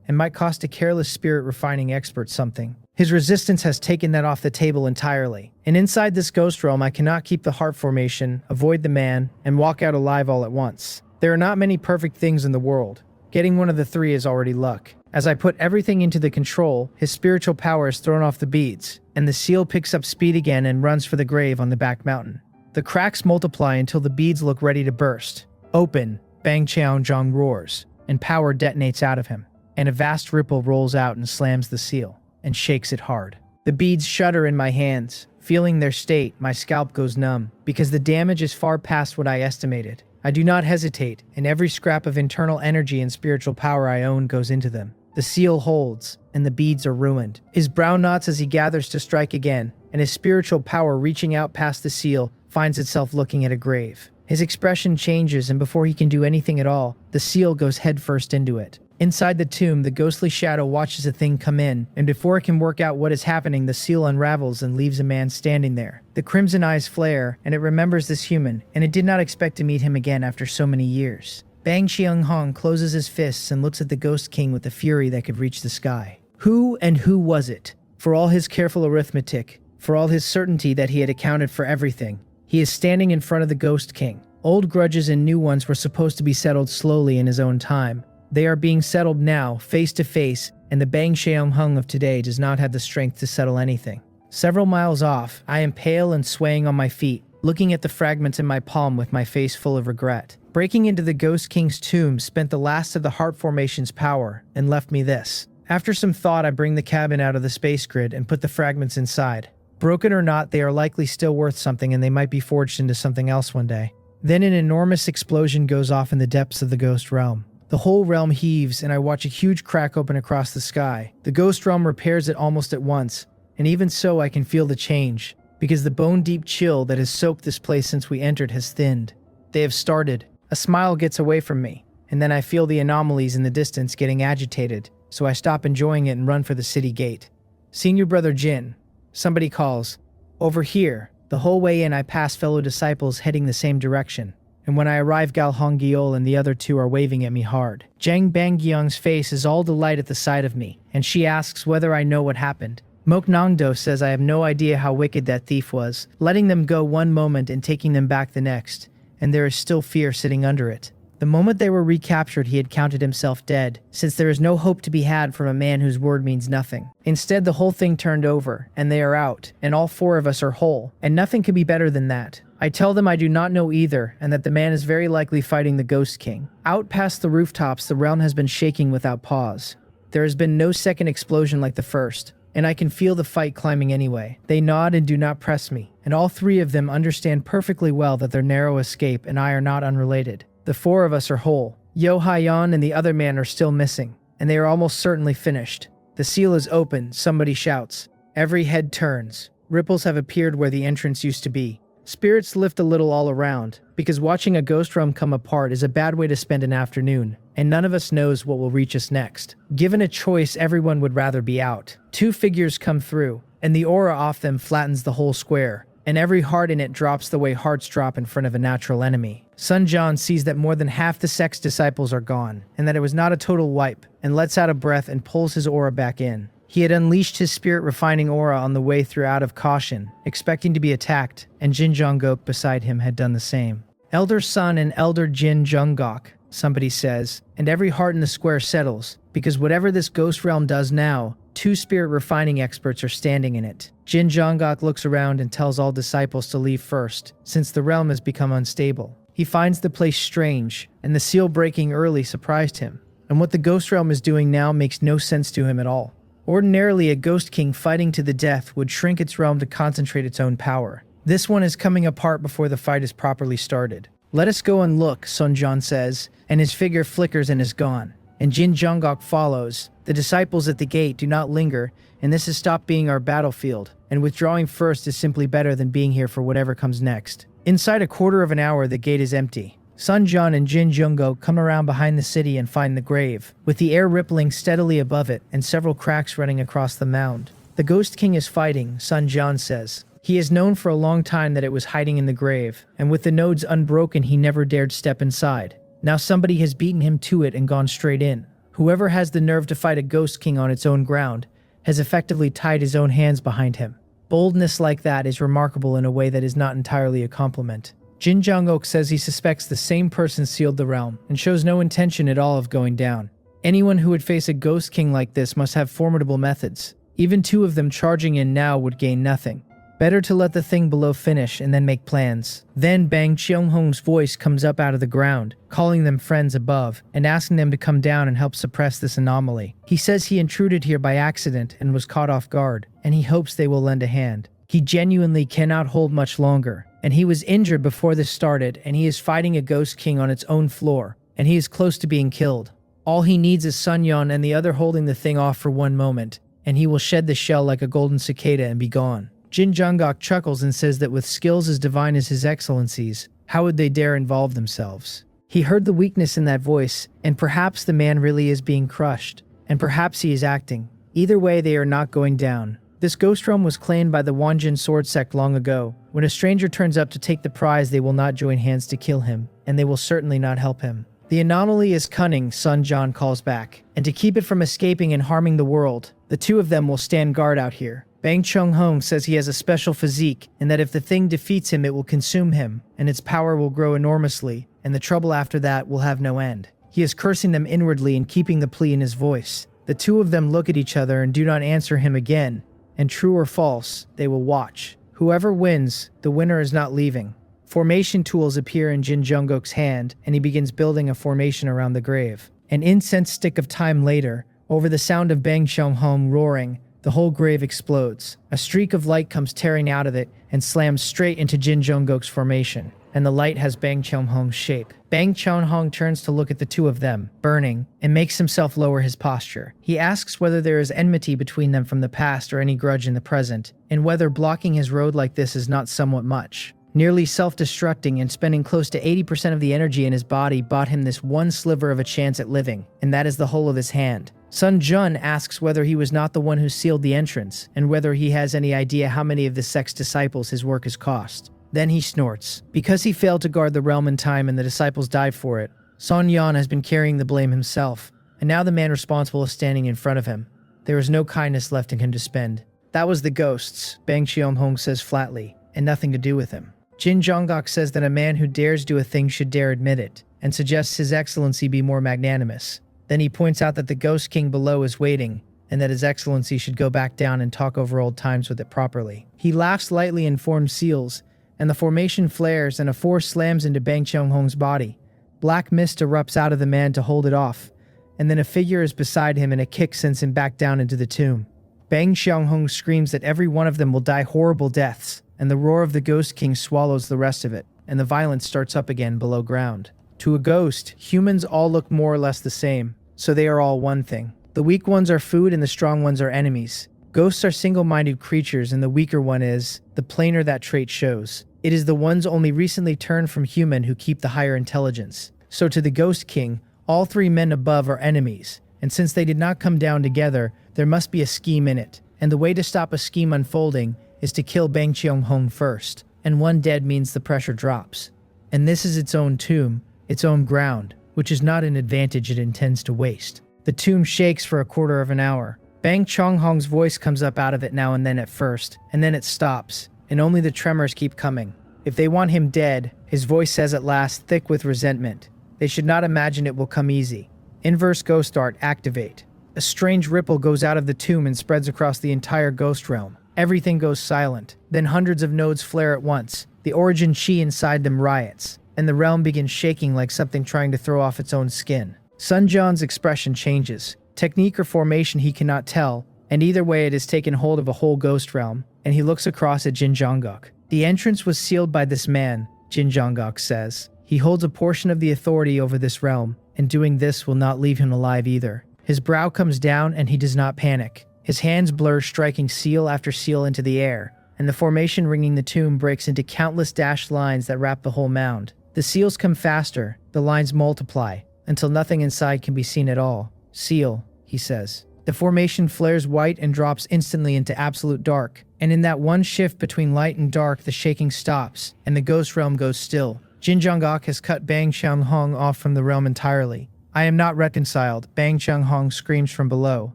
and might cost a careless spirit-refining expert something. His resistance has taken that off the table entirely. And inside this ghost realm, I cannot keep the heart formation, avoid the man, and walk out alive all at once. There are not many perfect things in the world. Getting one of the three is already luck. As I put everything into the control, his spiritual power is thrown off the beads, and the seal picks up speed again and runs for the grave on the back mountain. The cracks multiply until the beads look ready to burst. Open, Bang Qiaozhong roars, and power detonates out of him, and a vast ripple rolls out and slams the seal, and shakes it hard. The beads shudder in my hands. Feeling their state, my scalp goes numb, because the damage is far past what I estimated. I do not hesitate, and every scrap of internal energy and spiritual power I own goes into them. The seal holds, and the beads are ruined. His brow knots as he gathers to strike again, and his spiritual power reaching out past the seal finds itself looking at a grave. His expression changes, and before he can do anything at all, the seal goes headfirst into it. Inside the tomb, the ghostly shadow watches the thing come in, and before it can work out what is happening, the seal unravels and leaves a man standing there. The crimson eyes flare, and it remembers this human, and it did not expect to meet him again after so many years. Bang Qianghong closes his fists and looks at the Ghost King with a fury that could reach the sky. Who and who was it? For all his careful arithmetic, for all his certainty that he had accounted for everything, he is standing in front of the Ghost King. Old grudges and new ones were supposed to be settled slowly in his own time. They are being settled now, face to face, and the Bang Xiaonghong of today does not have the strength to settle anything. Several miles off, I am pale and swaying on my feet, looking at the fragments in my palm with my face full of regret. Breaking into the Ghost King's tomb spent the last of the heart formation's power, and left me this. After some thought, I bring the cabin out of the space grid and put the fragments inside. Broken or not, they are likely still worth something, and they might be forged into something else one day. Then an enormous explosion goes off in the depths of the ghost realm. The whole realm heaves, and I watch a huge crack open across the sky. The ghost realm repairs it almost at once, and even so I can feel the change, because the bone-deep chill that has soaked this place since we entered has thinned. They have started. A smile gets away from me, and then I feel the anomalies in the distance getting agitated, so I stop enjoying it and run for the city gate. Senior brother Jin. Somebody calls. Over here. The whole way in I pass fellow disciples heading the same direction, and when I arrive Gal Hongyeol and the other two are waving at me hard. Jang Banggyung's face is all delight at the sight of me, and she asks whether I know what happened. Mok Nongdo says I have no idea how wicked that thief was, letting them go one moment and taking them back the next, and there is still fear sitting under it. The moment they were recaptured, he had counted himself dead, since there is no hope to be had from a man whose word means nothing. Instead, the whole thing turned over, and they are out, and all four of us are whole, and nothing could be better than that. I tell them I do not know either, and that the man is very likely fighting the Ghost King. Out past the rooftops, the realm has been shaking without pause. There has been no second explosion like the first, and I can feel the fight climbing anyway. They nod and do not press me, and all three of them understand perfectly well that their narrow escape and I are not unrelated. The four of us are whole. Yo Hyeon and the other man are still missing, and they are almost certainly finished. The seal is open, somebody shouts. Every head turns. Ripples have appeared where the entrance used to be. Spirits lift a little all around, because watching a ghost realm come apart is a bad way to spend an afternoon, and none of us knows what will reach us next. Given a choice, everyone would rather be out. Two figures come through, and the aura off them flattens the whole square, and every heart in it drops the way hearts drop in front of a natural enemy. Sun John sees that more than half the sect's disciples are gone, and that it was not a total wipe, and lets out a breath and pulls his aura back in. He had unleashed his spirit-refining aura on the way through out of caution, expecting to be attacked, and Jin Jongok beside him had done the same. Elder Sun and Elder Jin Jongok, somebody says, and every heart in the square settles, because whatever this ghost realm does now, two spirit-refining experts are standing in it. Jin Jongok looks around and tells all disciples to leave first, since the realm has become unstable. He finds the place strange, and the seal breaking early surprised him, and what the ghost realm is doing now makes no sense to him at all. Ordinarily, a ghost king fighting to the death would shrink its realm to concentrate its own power. This one is coming apart before the fight is properly started. Let us go and look, Sun John says, and his figure flickers and is gone. And Jin Jongok follows. The disciples at the gate do not linger, and this has stopped being our battlefield, and withdrawing first is simply better than being here for whatever comes next. Inside a quarter of an hour, the gate is empty. Sun John and Jin Junggo come around behind the city and find the grave, with the air rippling steadily above it and several cracks running across the mound. The Ghost King is fighting, Sun John says. He has known for a long time that it was hiding in the grave, and with the nodes unbroken he never dared step inside. Now somebody has beaten him to it and gone straight in. Whoever has the nerve to fight a Ghost King on its own ground has effectively tied his own hands behind him. Boldness like that is remarkable in a way that is not entirely a compliment. Jin Jongok says he suspects the same person sealed the realm, and shows no intention at all of going down. Anyone who would face a Ghost King like this must have formidable methods. Even two of them charging in now would gain nothing. Better to let the thing below finish and then make plans. Then Bang Cheonghong's voice comes up out of the ground, calling them friends above, and asking them to come down and help suppress this anomaly. He says he intruded here by accident and was caught off guard, and he hopes they will lend a hand. He genuinely cannot hold much longer, and he was injured before this started, and he is fighting a Ghost King on its own floor, and he is close to being killed. All he needs is Sun Yon and the other holding the thing off for one moment, and he will shed the shell like a golden cicada and be gone. Jin Jongok chuckles and says that with skills as divine as His Excellency's, how would they dare involve themselves? He heard the weakness in that voice, and perhaps the man really is being crushed, and perhaps he is acting. Either way, they are not going down. This ghost realm was claimed by the Wanjin sword sect long ago. When a stranger turns up to take the prize, they will not join hands to kill him, and they will certainly not help him. The anomaly is cunning, Sun John calls back, and to keep it from escaping and harming the world, the two of them will stand guard out here. Bang Chung-hong says he has a special physique, and that if the thing defeats him, it will consume him, and its power will grow enormously, and the trouble after that will have no end. He is cursing them inwardly and keeping the plea in his voice. The two of them look at each other and do not answer him again, and true or false, they will watch. Whoever wins, the winner is not leaving. Formation tools appear in Jin Jungkook's hand, and he begins building a formation around the grave. An incense stick of time later, over the sound of Bang Chung-hong roaring, the whole grave explodes. A streak of light comes tearing out of it and slams straight into Jin Jungkook's formation, and the light has Bang Chung-hong's shape. Bang Chung-hong turns to look at the two of them, burning, and makes himself lower his posture. He asks whether there is enmity between them from the past or any grudge in the present, and whether blocking his road like this is not somewhat much. Nearly self-destructing and spending close to 80% of the energy in his body bought him this one sliver of a chance at living, and that is the whole of his hand. Sun Jun asks whether he was not the one who sealed the entrance, and whether he has any idea how many of the sect's disciples his work has cost. Then he snorts. Because he failed to guard the realm in time and the disciples died for it, Son Yan has been carrying the blame himself, and now the man responsible is standing in front of him. There is no kindness left in him to spend. That was the ghosts, Bang Xianghong says flatly, and nothing to do with him. Jin Zhonggok says that a man who dares do a thing should dare admit it, and suggests His Excellency be more magnanimous. Then he points out that the Ghost King below is waiting, and that His Excellency should go back down and talk over old times with it properly. He laughs lightly and forms seals, and the formation flares and a force slams into Bang Xianghong's body. Black mist erupts out of the man to hold it off, and then a figure is beside him and a kick sends him back down into the tomb. Bang Xianghong screams that every one of them will die horrible deaths, and the roar of the Ghost King swallows the rest of it, and the violence starts up again below ground. To a ghost, humans all look more or less the same, so they are all one thing. The weak ones are food and the strong ones are enemies. Ghosts are single-minded creatures, and the weaker one is, the plainer that trait shows. It is the ones only recently turned from human who keep the higher intelligence. So to the Ghost King, all three men above are enemies, and since they did not come down together, there must be a scheme in it. And the way to stop a scheme unfolding is to kill Bang Xianghong first, and one dead means the pressure drops. And this is its own tomb, its own ground, which is not an advantage it intends to waste. The tomb shakes for a quarter of an hour. Bang Xianghong's voice comes up out of it now and then at first, and then it stops, and only the tremors keep coming. If they want him dead, his voice says at last, thick with resentment, they should not imagine it will come easy. Inverse Ghost Art, activate. A strange ripple goes out of the tomb and spreads across the entire ghost realm. Everything goes silent. Then hundreds of nodes flare at once. The origin chi inside them riots, and the realm begins shaking like something trying to throw off its own skin. Sun Jian's expression changes. Technique or formation he cannot tell, and either way it has taken hold of a whole ghost realm, and he looks across at Jin Zhonggok. The entrance was sealed by this man, Jin Zhonggok says. He holds a portion of the authority over this realm, and doing this will not leave him alive either. His brow comes down and he does not panic. His hands blur, striking seal after seal into the air, and the formation ringing the tomb breaks into countless dashed lines that wrap the whole mound. The seals come faster, the lines multiply, until nothing inside can be seen at all. Seal, he says. The formation flares white and drops instantly into absolute dark, and in that one shift between light and dark the shaking stops, and the ghost realm goes still. Jin Zhonggok has cut Bang Xianghong off from the realm entirely. I am not reconciled, Bang Xianghong screams from below,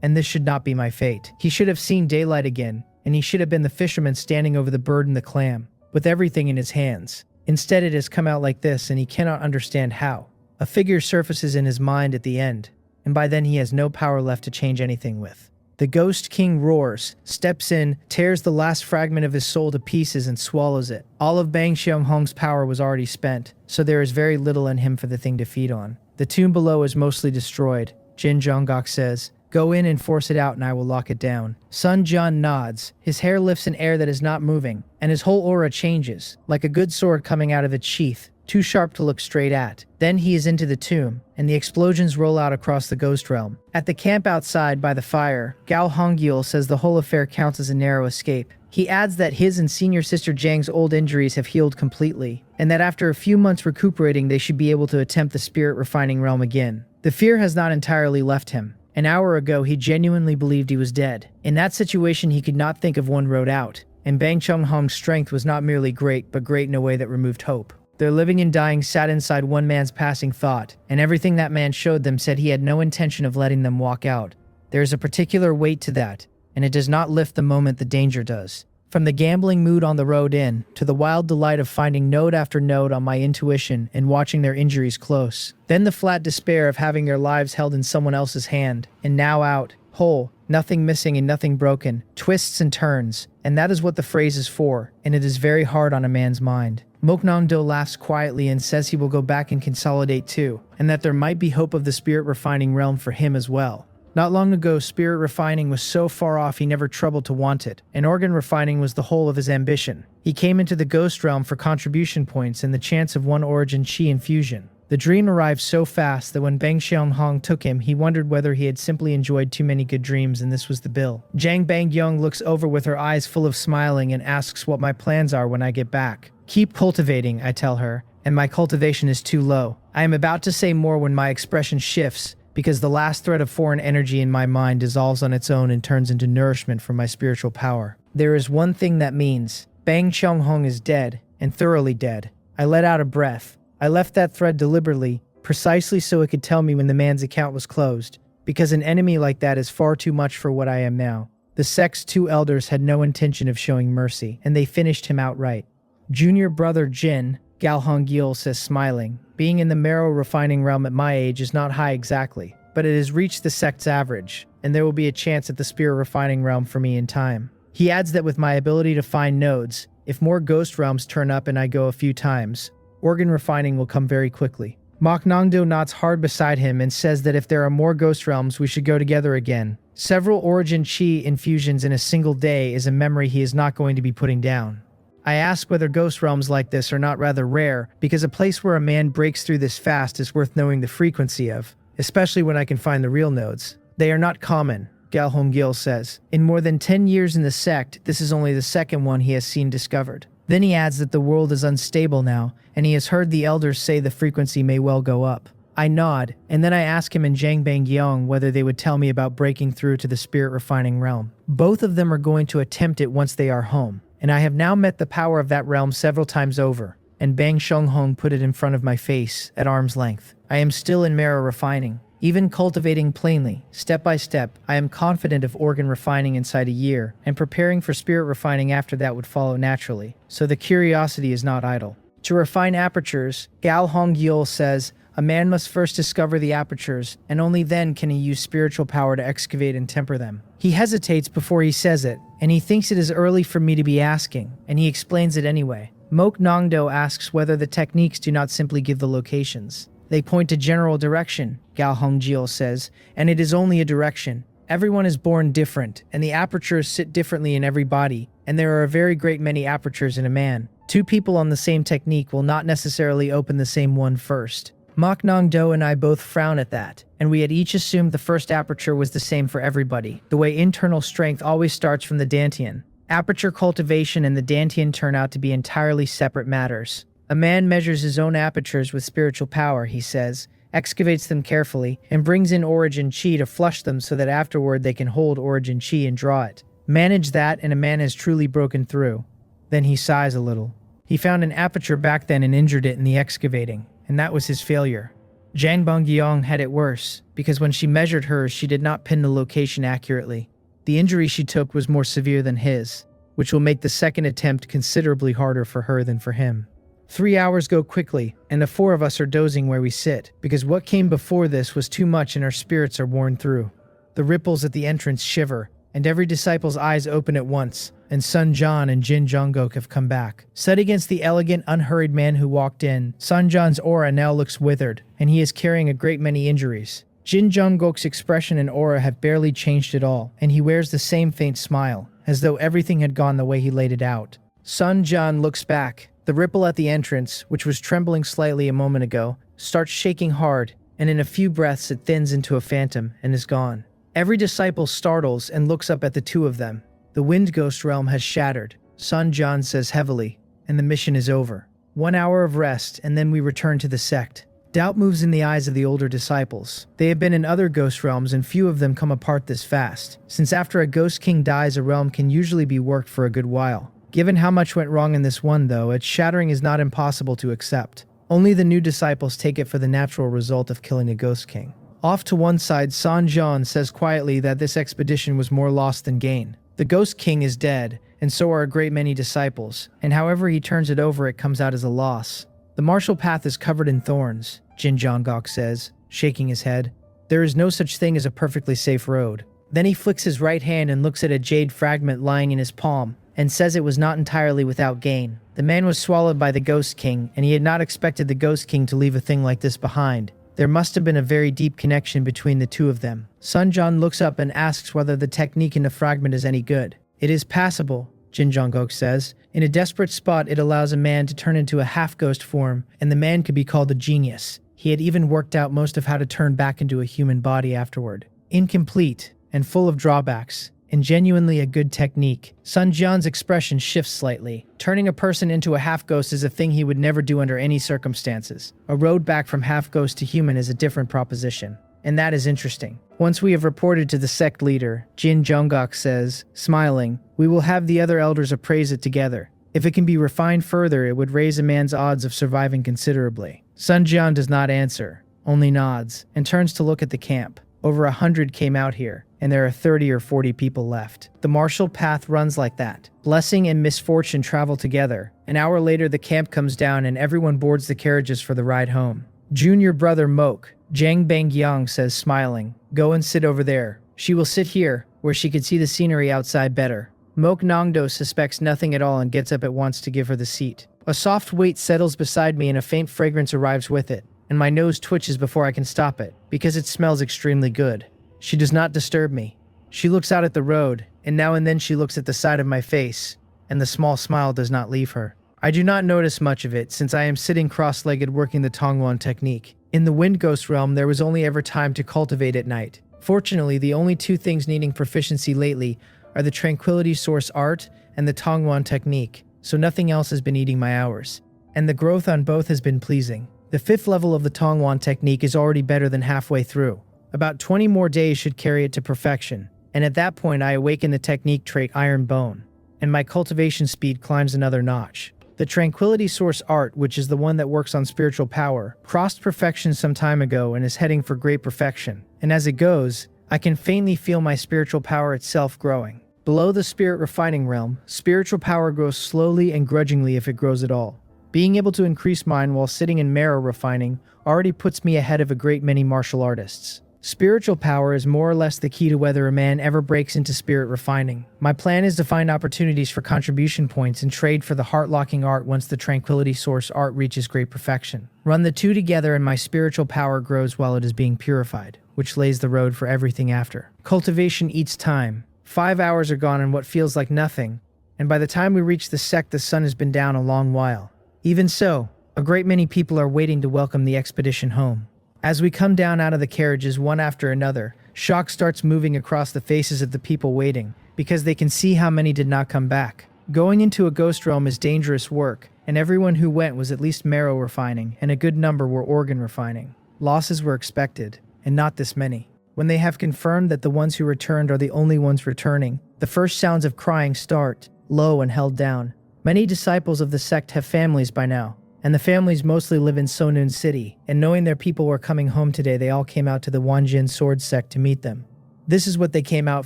and this should not be my fate. He should have seen daylight again, and he should have been the fisherman standing over the bird and the clam, with everything in his hands. Instead it has come out like this, and he cannot understand how. A figure surfaces in his mind at the end, and by then he has no power left to change anything with. The Ghost King roars, steps in, tears the last fragment of his soul to pieces and swallows it. All of Bang Xianghong's power was already spent, so there is very little in him for the thing to feed on. The tomb below is mostly destroyed. Jin Zhonggok says, go in and force it out and I will lock it down. Sun Jian nods. His hair lifts in air that is not moving, and his whole aura changes, like a good sword coming out of its sheath, too sharp to look straight at. Then he is into the tomb, and the explosions roll out across the ghost realm. At the camp outside by the fire, Gao Honggyul says the whole affair counts as a narrow escape. He adds that his and senior sister Jiang's old injuries have healed completely, and that after a few months recuperating they should be able to attempt the spirit refining realm again. The fear has not entirely left him. An hour ago he genuinely believed he was dead. In that situation he could not think of one road out, and Bang Xianghong's strength was not merely great, but great in a way that removed hope. Their living and dying sat inside one man's passing thought, and everything that man showed them said he had no intention of letting them walk out. There is a particular weight to that, and it does not lift the moment the danger does. From the gambling mood on the road in, to the wild delight of finding node after node on my intuition and watching their injuries close. Then the flat despair of having their lives held in someone else's hand, and now out, whole, nothing missing and nothing broken, twists and turns, and that is what the phrase is for, and it is very hard on a man's mind. Moknong Do laughs quietly and says he will go back and consolidate too, and that there might be hope of the spirit refining realm for him as well. Not long ago, spirit refining was so far off he never troubled to want it, and organ refining was the whole of his ambition. He came into the ghost realm for contribution points and the chance of one origin chi infusion. The dream arrived so fast that when Bang Xianghong took him, he wondered whether he had simply enjoyed too many good dreams and this was the bill. Jiang Bangyong looks over with her eyes full of smiling and asks what my plans are when I get back. Keep cultivating, I tell her, and my cultivation is too low. I am about to say more when my expression shifts, because the last thread of foreign energy in my mind dissolves on its own and turns into nourishment for my spiritual power. There is one thing that means Bang Xianghong is dead, and thoroughly dead. I let out a breath. I left that thread deliberately, precisely so it could tell me when the man's account was closed, because an enemy like that is far too much for what I am now. The sect's 2 elders had no intention of showing mercy, and they finished him outright. Junior brother Jin, Galhong says smiling, being in the marrow refining realm at my age is not high exactly, but it has reached the sect's average, and there will be a chance at the spirit refining realm for me in time. He adds that with my ability to find nodes, if more ghost realms turn up and I go a few times, organ refining will come very quickly. Mok Nongdo nods hard beside him and says that if there are more ghost realms, we should go together again. Several origin chi infusions in a single day is a memory he is not going to be putting down. I ask whether ghost realms like this are not rather rare, because a place where a man breaks through this fast is worth knowing the frequency of, especially when I can find the real nodes. They are not common, Galhong says. In more than 10 years in the sect, this is only the second one he has seen discovered. Then he adds that the world is unstable now, and he has heard the elders say the frequency may well go up. I nod, and then I ask him and Zhang Bangyong whether they would tell me about breaking through to the spirit refining realm. Both of them are going to attempt it once they are home, and I have now met the power of that realm several times over, and Bang Shonghong put it in front of my face, at arm's length. I am still in marrow refining, even cultivating plainly, step by step. I am confident of organ refining inside a year, and preparing for spirit refining after that would follow naturally, so the curiosity is not idle. To refine apertures, Gal Hongyul says, a man must first discover the apertures, and only then can he use spiritual power to excavate and temper them. He hesitates before he says it, and he thinks it is early for me to be asking, and he explains it anyway. Mok Nongdo asks whether the techniques do not simply give the locations. They point to general direction, Gao Hongjil says, and it is only a direction. Everyone is born different, and the apertures sit differently in every body, and there are a very great many apertures in a man. 2 people on the same technique will not necessarily open the same one first. Mok Nongdo and I both frown at that, and we had each assumed the first aperture was the same for everybody, the way internal strength always starts from the Dantian. Aperture cultivation and the Dantian turn out to be entirely separate matters. A man measures his own apertures with spiritual power, he says, excavates them carefully, and brings in origin chi to flush them so that afterward they can hold origin chi and draw it. Manage that and a man has truly broken through. Then he sighs a little. He found an aperture back then and injured it in the excavating, and that was his failure. Zhang Bongyong had it worse, because when she measured hers, she did not pin the location accurately. The injury she took was more severe than his, which will make the second attempt considerably harder for her than for him. 3 hours go quickly, and the 4 of us are dozing where we sit, because what came before this was too much and our spirits are worn through. The ripples at the entrance shiver, and every disciple's eyes open at once, and Sun Jian and Jin Jonggok have come back. Set against the elegant, unhurried man who walked in, Sun Jian's aura now looks withered, and he is carrying a great many injuries. Jin Jonggok's expression and aura have barely changed at all, and he wears the same faint smile, as though everything had gone the way he laid it out. Sun Jian looks back. The ripple at the entrance, which was trembling slightly a moment ago, starts shaking hard, and in a few breaths it thins into a phantom and is gone. Every disciple startles and looks up at the 2 of them. The Wind Ghost realm has shattered, Sun Jian says heavily, and the mission is over. 1 hour of rest, and then we return to the sect. Doubt moves in the eyes of the older disciples. They have been in other ghost realms and few of them come apart this fast, since after a ghost king dies a realm can usually be worked for a good while. Given how much went wrong in this one though, its shattering is not impossible to accept. Only the new disciples take it for the natural result of killing a ghost king. Off to one side, San Jian says quietly that this expedition was more loss than gain. The ghost king is dead, and so are a great many disciples, and however he turns it over it comes out as a loss. The martial path is covered in thorns, Jin Jonggok says, shaking his head. There is no such thing as a perfectly safe road. Then he flicks his right hand and looks at a jade fragment lying in his palm, and says it was not entirely without gain. The man was swallowed by the Ghost King, and he had not expected the Ghost King to leave a thing like this behind. There must have been a very deep connection between the 2 of them. Sun Jian looks up and asks whether the technique in the fragment is any good. It is passable, Jin Jonggok says. In a desperate spot, it allows a man to turn into a half-ghost form, and the man could be called a genius. He had even worked out most of how to turn back into a human body afterward. Incomplete, and full of drawbacks, and genuinely a good technique. Sun Jian's expression shifts slightly. Turning a person into a half-ghost is a thing he would never do under any circumstances. A road back from half-ghost to human is a different proposition. And that is interesting. Once we have reported to the sect leader, Jin Jonggok says, smiling, we will have the other elders appraise it together. If it can be refined further, it would raise a man's odds of surviving considerably. Sun Jian does not answer, only nods, and turns to look at the camp. Over 100 came out here, and there are 30 or 40 people left. The martial path runs like that. Blessing and misfortune travel together. An hour later, the camp comes down and everyone boards the carriages for the ride home. Junior brother Moke, Zhang Bangyang says, smiling, "Go and sit over there. She will sit here, where she can see the scenery outside better." Moke Nongdo suspects nothing at all and gets up at once to give her the seat. A soft weight settles beside me and a faint fragrance arrives with it, and my nose twitches before I can stop it, because it smells extremely good. She does not disturb me. She looks out at the road, and now and then she looks at the side of my face, and the small smile does not leave her. I do not notice much of it, since I am sitting cross-legged working the Tongwan technique. In the Wind Ghost realm, there was only ever time to cultivate at night. Fortunately, the only two things needing proficiency lately are the Tranquility Source art and the Tongwan technique, so nothing else has been eating my hours. And the growth on both has been pleasing. The 5th level of the Tongwan technique is already better than halfway through. About 20 more days should carry it to perfection, and at that point I awaken the technique trait Iron Bone, and my cultivation speed climbs another notch. The Tranquility Source art, which is the one that works on spiritual power, crossed perfection some time ago and is heading for great perfection, and as it goes, I can faintly feel my spiritual power itself growing. Below the spirit refining realm, spiritual power grows slowly and grudgingly if it grows at all. Being able to increase mine while sitting in marrow refining already puts me ahead of a great many martial artists. Spiritual power is more or less the key to whether a man ever breaks into spirit refining. My plan is to find opportunities for contribution points and trade for the heart-locking art once the Tranquility Source art reaches great perfection. Run the two together and my spiritual power grows while it is being purified, which lays the road for everything after. Cultivation eats time. 5 hours are gone in what feels like nothing, and by the time we reach the sect, the sun has been down a long while. Even so, a great many people are waiting to welcome the expedition home. As we come down out of the carriages one after another, shock starts moving across the faces of the people waiting, because they can see how many did not come back. Going into a ghost realm is dangerous work, and everyone who went was at least marrow refining, and a good number were organ refining. Losses were expected, and not this many. When they have confirmed that the ones who returned are the only ones returning, the first sounds of crying start, low and held down. Many disciples of the sect have families by now, and the families mostly live in Sonun City, and knowing their people were coming home today, they all came out to the Wanjin sword sect to meet them. This is what they came out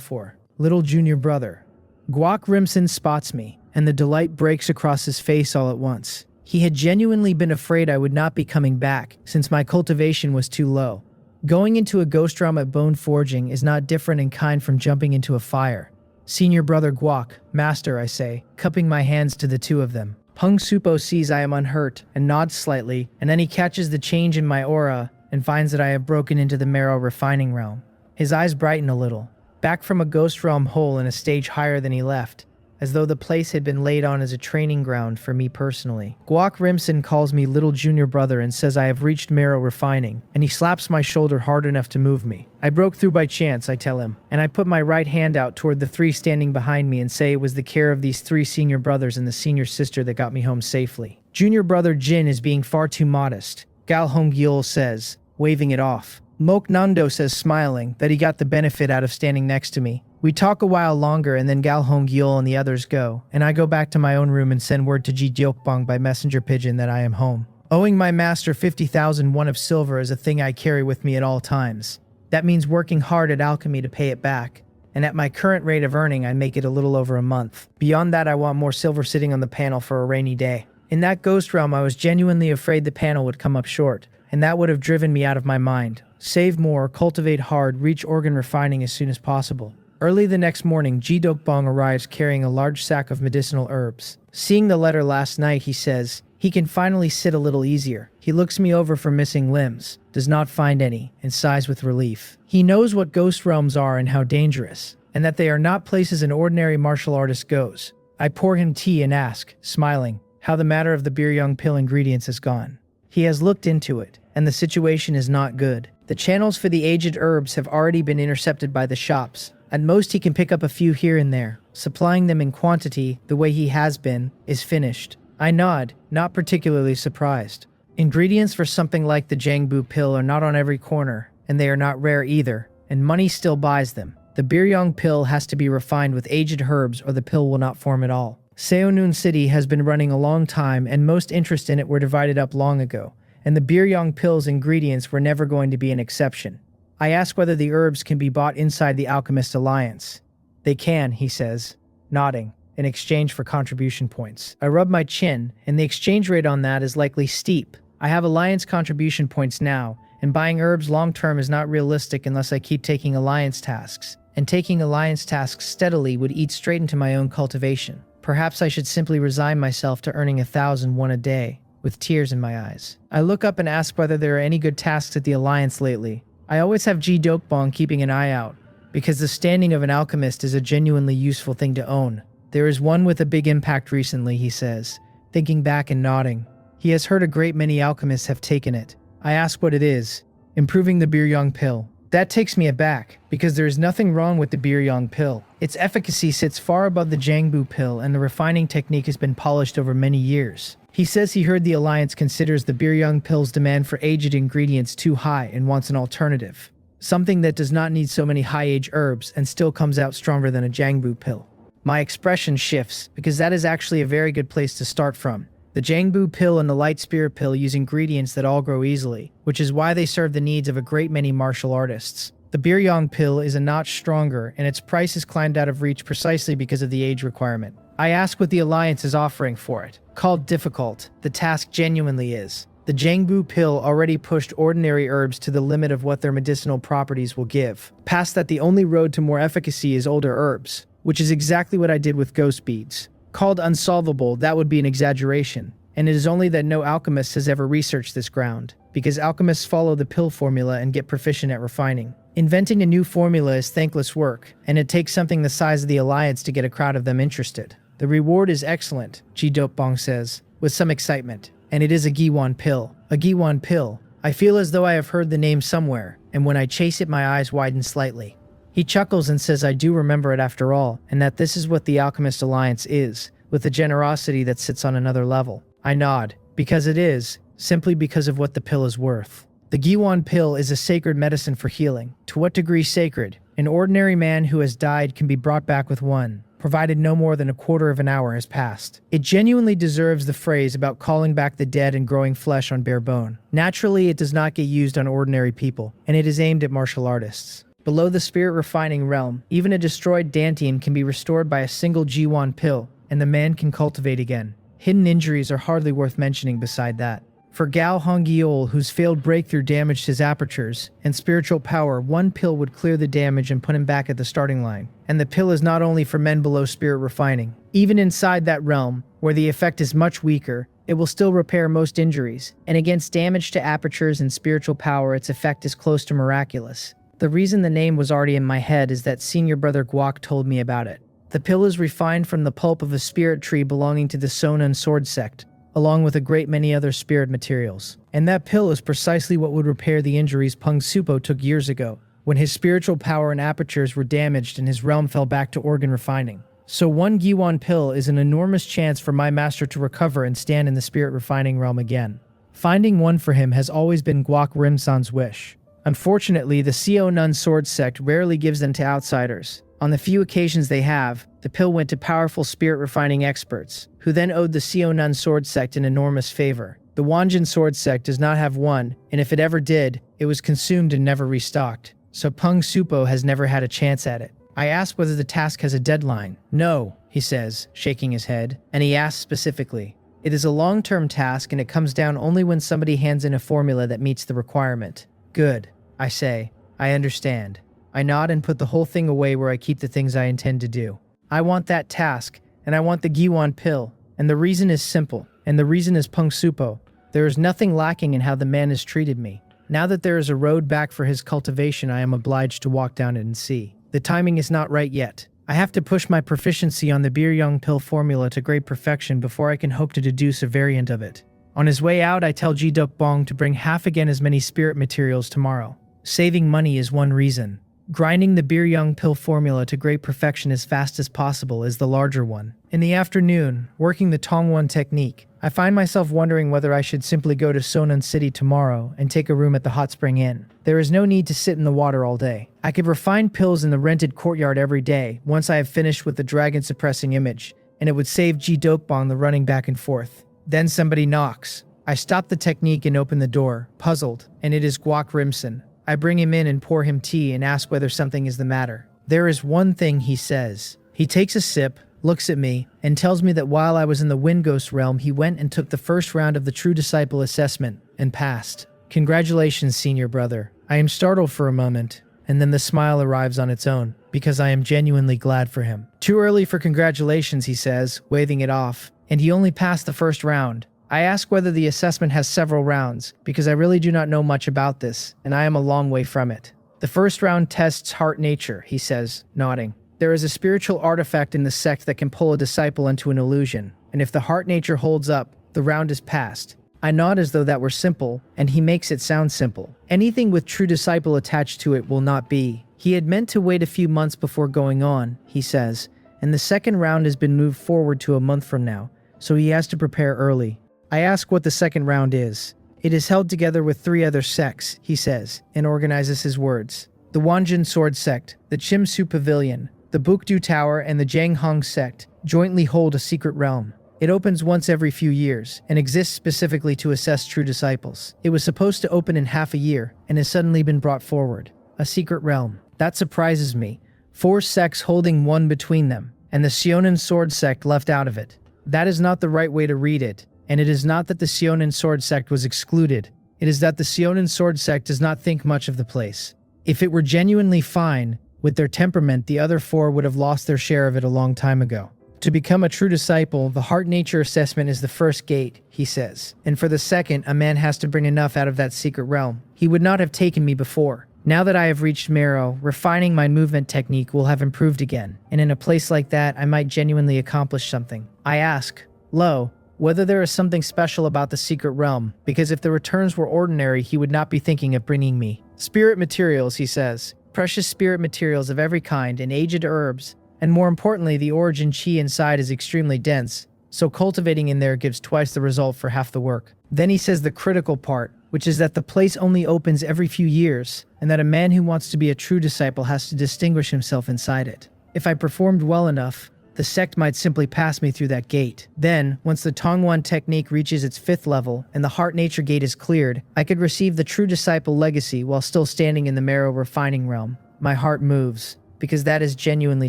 for. Little junior brother. Guak Rimson spots me, and the delight breaks across his face all at once. He had genuinely been afraid I would not be coming back, since my cultivation was too low. Going into a ghost realm at bone forging is not different in kind from jumping into a fire. Senior brother Guak, master, I say, cupping my hands to the two of them. Peng Supo sees I am unhurt and nods slightly, and then he catches the change in my aura and finds that I have broken into the marrow refining realm. His eyes brighten a little, back from a ghost realm hole in a stage higher than he left, as though the place had been laid on as a training ground for me personally. Guak Rimson calls me little junior brother and says I have reached marrow refining, and he slaps my shoulder hard enough to move me. I broke through by chance, I tell him, and I put my right hand out toward the three standing behind me and say it was the care of these 3 senior brothers and the senior sister that got me home safely. Junior brother Jin is being far too modest, Gal Honggyul says, waving it off. Mok Nando says, smiling, that he got the benefit out of standing next to me. We talk a while longer and then Gal Honggyul and the others go, and I go back to my own room and send word to Ji Jiokbong by messenger pigeon that I am home. Owing my master 50,000 won of silver is a thing I carry with me at all times. That means working hard at alchemy to pay it back, and at my current rate of earning I make it a little over a month. Beyond that, I want more silver sitting on the panel for a rainy day. In that ghost realm, I was genuinely afraid the panel would come up short, and that would have driven me out of my mind. Save more, cultivate hard, reach organ refining as soon as possible. Early the next morning, Ji Dokbong arrives carrying a large sack of medicinal herbs. Seeing the letter last night, he says, he can finally sit a little easier. He looks me over for missing limbs, does not find any, and sighs with relief. He knows what ghost realms are and how dangerous, and that they are not places an ordinary martial artist goes. I pour him tea and ask, smiling, how the matter of the Biryong pill ingredients has gone. He has looked into it, and the situation is not good. The channels for the aged herbs have already been intercepted by the shops. At most he can pick up a few here and there. Supplying them in quantity, the way he has been, is finished. I nod, not particularly surprised. Ingredients for something like the Jangbu pill are not on every corner, and they are not rare either, and money still buys them. The Biryong pill has to be refined with aged herbs or the pill will not form at all. Seonun City has been running a long time and most interest in it were divided up long ago, and the Biryong pill's ingredients were never going to be an exception. I ask whether the herbs can be bought inside the Alchemist Alliance. They can, he says, nodding, in exchange for contribution points. I rub my chin, and the exchange rate on that is likely steep. I have Alliance contribution points now, and buying herbs long-term is not realistic unless I keep taking Alliance tasks, and taking Alliance tasks steadily would eat straight into my own cultivation. Perhaps I should simply resign myself to earning 1,001 a day, with tears in my eyes. I look up and ask whether there are any good tasks at the Alliance lately. I always have G Dokbong keeping an eye out, because the standing of an alchemist is a genuinely useful thing to own. There is one with a big impact recently, he says, thinking back and nodding. He has heard a great many alchemists have taken it. I ask what it is. Improving the Biryong pill. That takes me aback, because there is nothing wrong with the Biryong pill. Its efficacy sits far above the Jangbu pill, and the refining technique has been polished over many years. He says he heard the Alliance considers the Biryong pill's demand for aged ingredients too high and wants an alternative. Something that does not need so many high-age herbs and still comes out stronger than a Jangbu pill. My expression shifts, because that is actually a very good place to start from. The Jangbu pill and the Light Spirit pill use ingredients that all grow easily, which is why they serve the needs of a great many martial artists. The Biryong pill is a notch stronger, and its price has climbed out of reach precisely because of the age requirement. I ask what the Alliance is offering for it. Called difficult, the task genuinely is. The Jangbu pill already pushed ordinary herbs to the limit of what their medicinal properties will give. Past that, the only road to more efficacy is older herbs, which is exactly what I did with ghost beads. Called unsolvable, that would be an exaggeration, and it is only that no alchemist has ever researched this ground, because alchemists follow the pill formula and get proficient at refining. Inventing a new formula is thankless work, and it takes something the size of the Alliance to get a crowd of them interested. The reward is excellent, G Dopbong says, with some excitement, and it is a Giwan pill. A Giwan pill. I feel as though I have heard the name somewhere, and when I chase it my eyes widen slightly. He chuckles and says I do remember it after all, and that this is what the Alchemist Alliance is, with a generosity that sits on another level. I nod, because it is, simply because of what the pill is worth. The Giwan pill is a sacred medicine for healing. To what degree sacred? An ordinary man who has died can be brought back with one, provided no more than a quarter of an hour has passed. It genuinely deserves the phrase about calling back the dead and growing flesh on bare bone. Naturally, it does not get used on ordinary people, and it is aimed at martial artists. Below the spirit refining realm, even a destroyed Dantium can be restored by a single G1 pill, and the man can cultivate again. Hidden injuries are hardly worth mentioning beside that. For Gao Hongyeol, whose failed breakthrough damaged his apertures, and spiritual power, one pill would clear the damage and put him back at the starting line. And the pill is not only for men below spirit refining. Even inside that realm, where the effect is much weaker, it will still repair most injuries, and against damage to apertures and spiritual power, its effect is close to miraculous. The reason the name was already in my head is that senior brother Guok told me about it. The pill is refined from the pulp of a spirit tree belonging to the Sonan sword sect, along with a great many other spirit materials. And that pill is precisely what would repair the injuries Peng Supo took years ago, when his spiritual power and apertures were damaged and his realm fell back to organ refining. So one Giwan pill is an enormous chance for my master to recover and stand in the spirit refining realm again. Finding one for him has always been Guok Rimsan's wish. Unfortunately, the Seo Nun sword sect rarely gives them to outsiders. On the few occasions they have, the pill went to powerful spirit refining experts, who then owed the Seo Nun sword sect an enormous favor. The Wanjin sword sect does not have one, and if it ever did, it was consumed and never restocked. So Peng Supo has never had a chance at it. I ask whether the task has a deadline. No, he says, shaking his head, and he asks specifically. It is a long-term task and it comes down only when somebody hands in a formula that meets the requirement. Good, I say. I understand. I nod and put the whole thing away where I keep the things I intend to do. I want that task, and I want the Giwan pill, and the reason is simple, and the reason is Peng Supo. There is nothing lacking in how the man has treated me. Now that there is a road back for his cultivation, I am obliged to walk down it and see. The timing is not right yet. I have to push my proficiency on the Biryong pill formula to great perfection before I can hope to deduce a variant of it. On his way out, I tell Ji Duk Bong to bring half again as many spirit materials tomorrow. Saving money is one reason. Grinding the Biryong pill formula to great perfection as fast as possible is the larger one. In the afternoon, working the Tongwon technique, I find myself wondering whether I should simply go to Sonan City tomorrow and take a room at the Hot Spring Inn. There is no need to sit in the water all day. I could refine pills in the rented courtyard every day once I have finished with the dragon suppressing image, and it would save Ji Dokbong the running back and forth. Then somebody knocks. I stop the technique and open the door, puzzled, and it is Guak Rimson. I bring him in and pour him tea and ask whether something is the matter. There is one thing, he says. He takes a sip, looks at me, and tells me that while I was in the Wind Ghost realm, he went and took the first round of the True Disciple assessment and passed. Congratulations, senior brother. I am startled for a moment, and then the smile arrives on its own, because I am genuinely glad for him. Too early for congratulations, he says, waving it off, and he only passed the first round. I ask whether the assessment has several rounds, because I really do not know much about this, and I am a long way from it. The first round tests heart nature, he says, nodding. There is a spiritual artifact in the sect that can pull a disciple into an illusion, and if the heart nature holds up, the round is passed. I nod as though that were simple, and he makes it sound simple. Anything with True Disciple attached to it will not be. He had meant to wait a few months before going on, he says, and the second round has been moved forward to a month from now, so he has to prepare early. I ask what the second round is. It is held together with 3 other sects, he says, and organizes his words. The Wanjin Sword Sect, the Chimsu Pavilion, the Bukdu Tower, and the Janghong Sect jointly hold a secret realm. It opens once every few years, and exists specifically to assess true disciples. It was supposed to open in half a year, and has suddenly been brought forward. A secret realm. That surprises me. 4 sects holding one between them, and the Sionin Sword Sect left out of it. That is not the right way to read it. And it is not that the Sionin Sword Sect was excluded. It is that the Sionin Sword Sect does not think much of the place. If it were genuinely fine with their temperament, the other 4 would have lost their share of it a long time ago. To become a true disciple, the heart nature assessment is the first gate, he says. And for the second, a man has to bring enough out of that secret realm. He would not have taken me before. Now that I have reached Marrow, refining my movement technique will have improved again. And in a place like that, I might genuinely accomplish something. I ask, Lo, whether there is something special about the secret realm, because if the returns were ordinary, he would not be thinking of bringing me. Spirit materials, he says. Precious spirit materials of every kind and aged herbs. And more importantly, the origin chi inside is extremely dense, so cultivating in there gives twice the result for half the work. Then he says the critical part, which is that the place only opens every few years, and that a man who wants to be a true disciple has to distinguish himself inside it. If I performed well enough, the sect might simply pass me through that gate. Then, once the Tongwan technique reaches its 5th level and the heart nature gate is cleared, I could receive the true disciple legacy while still standing in the marrow refining realm. My heart moves, because that is genuinely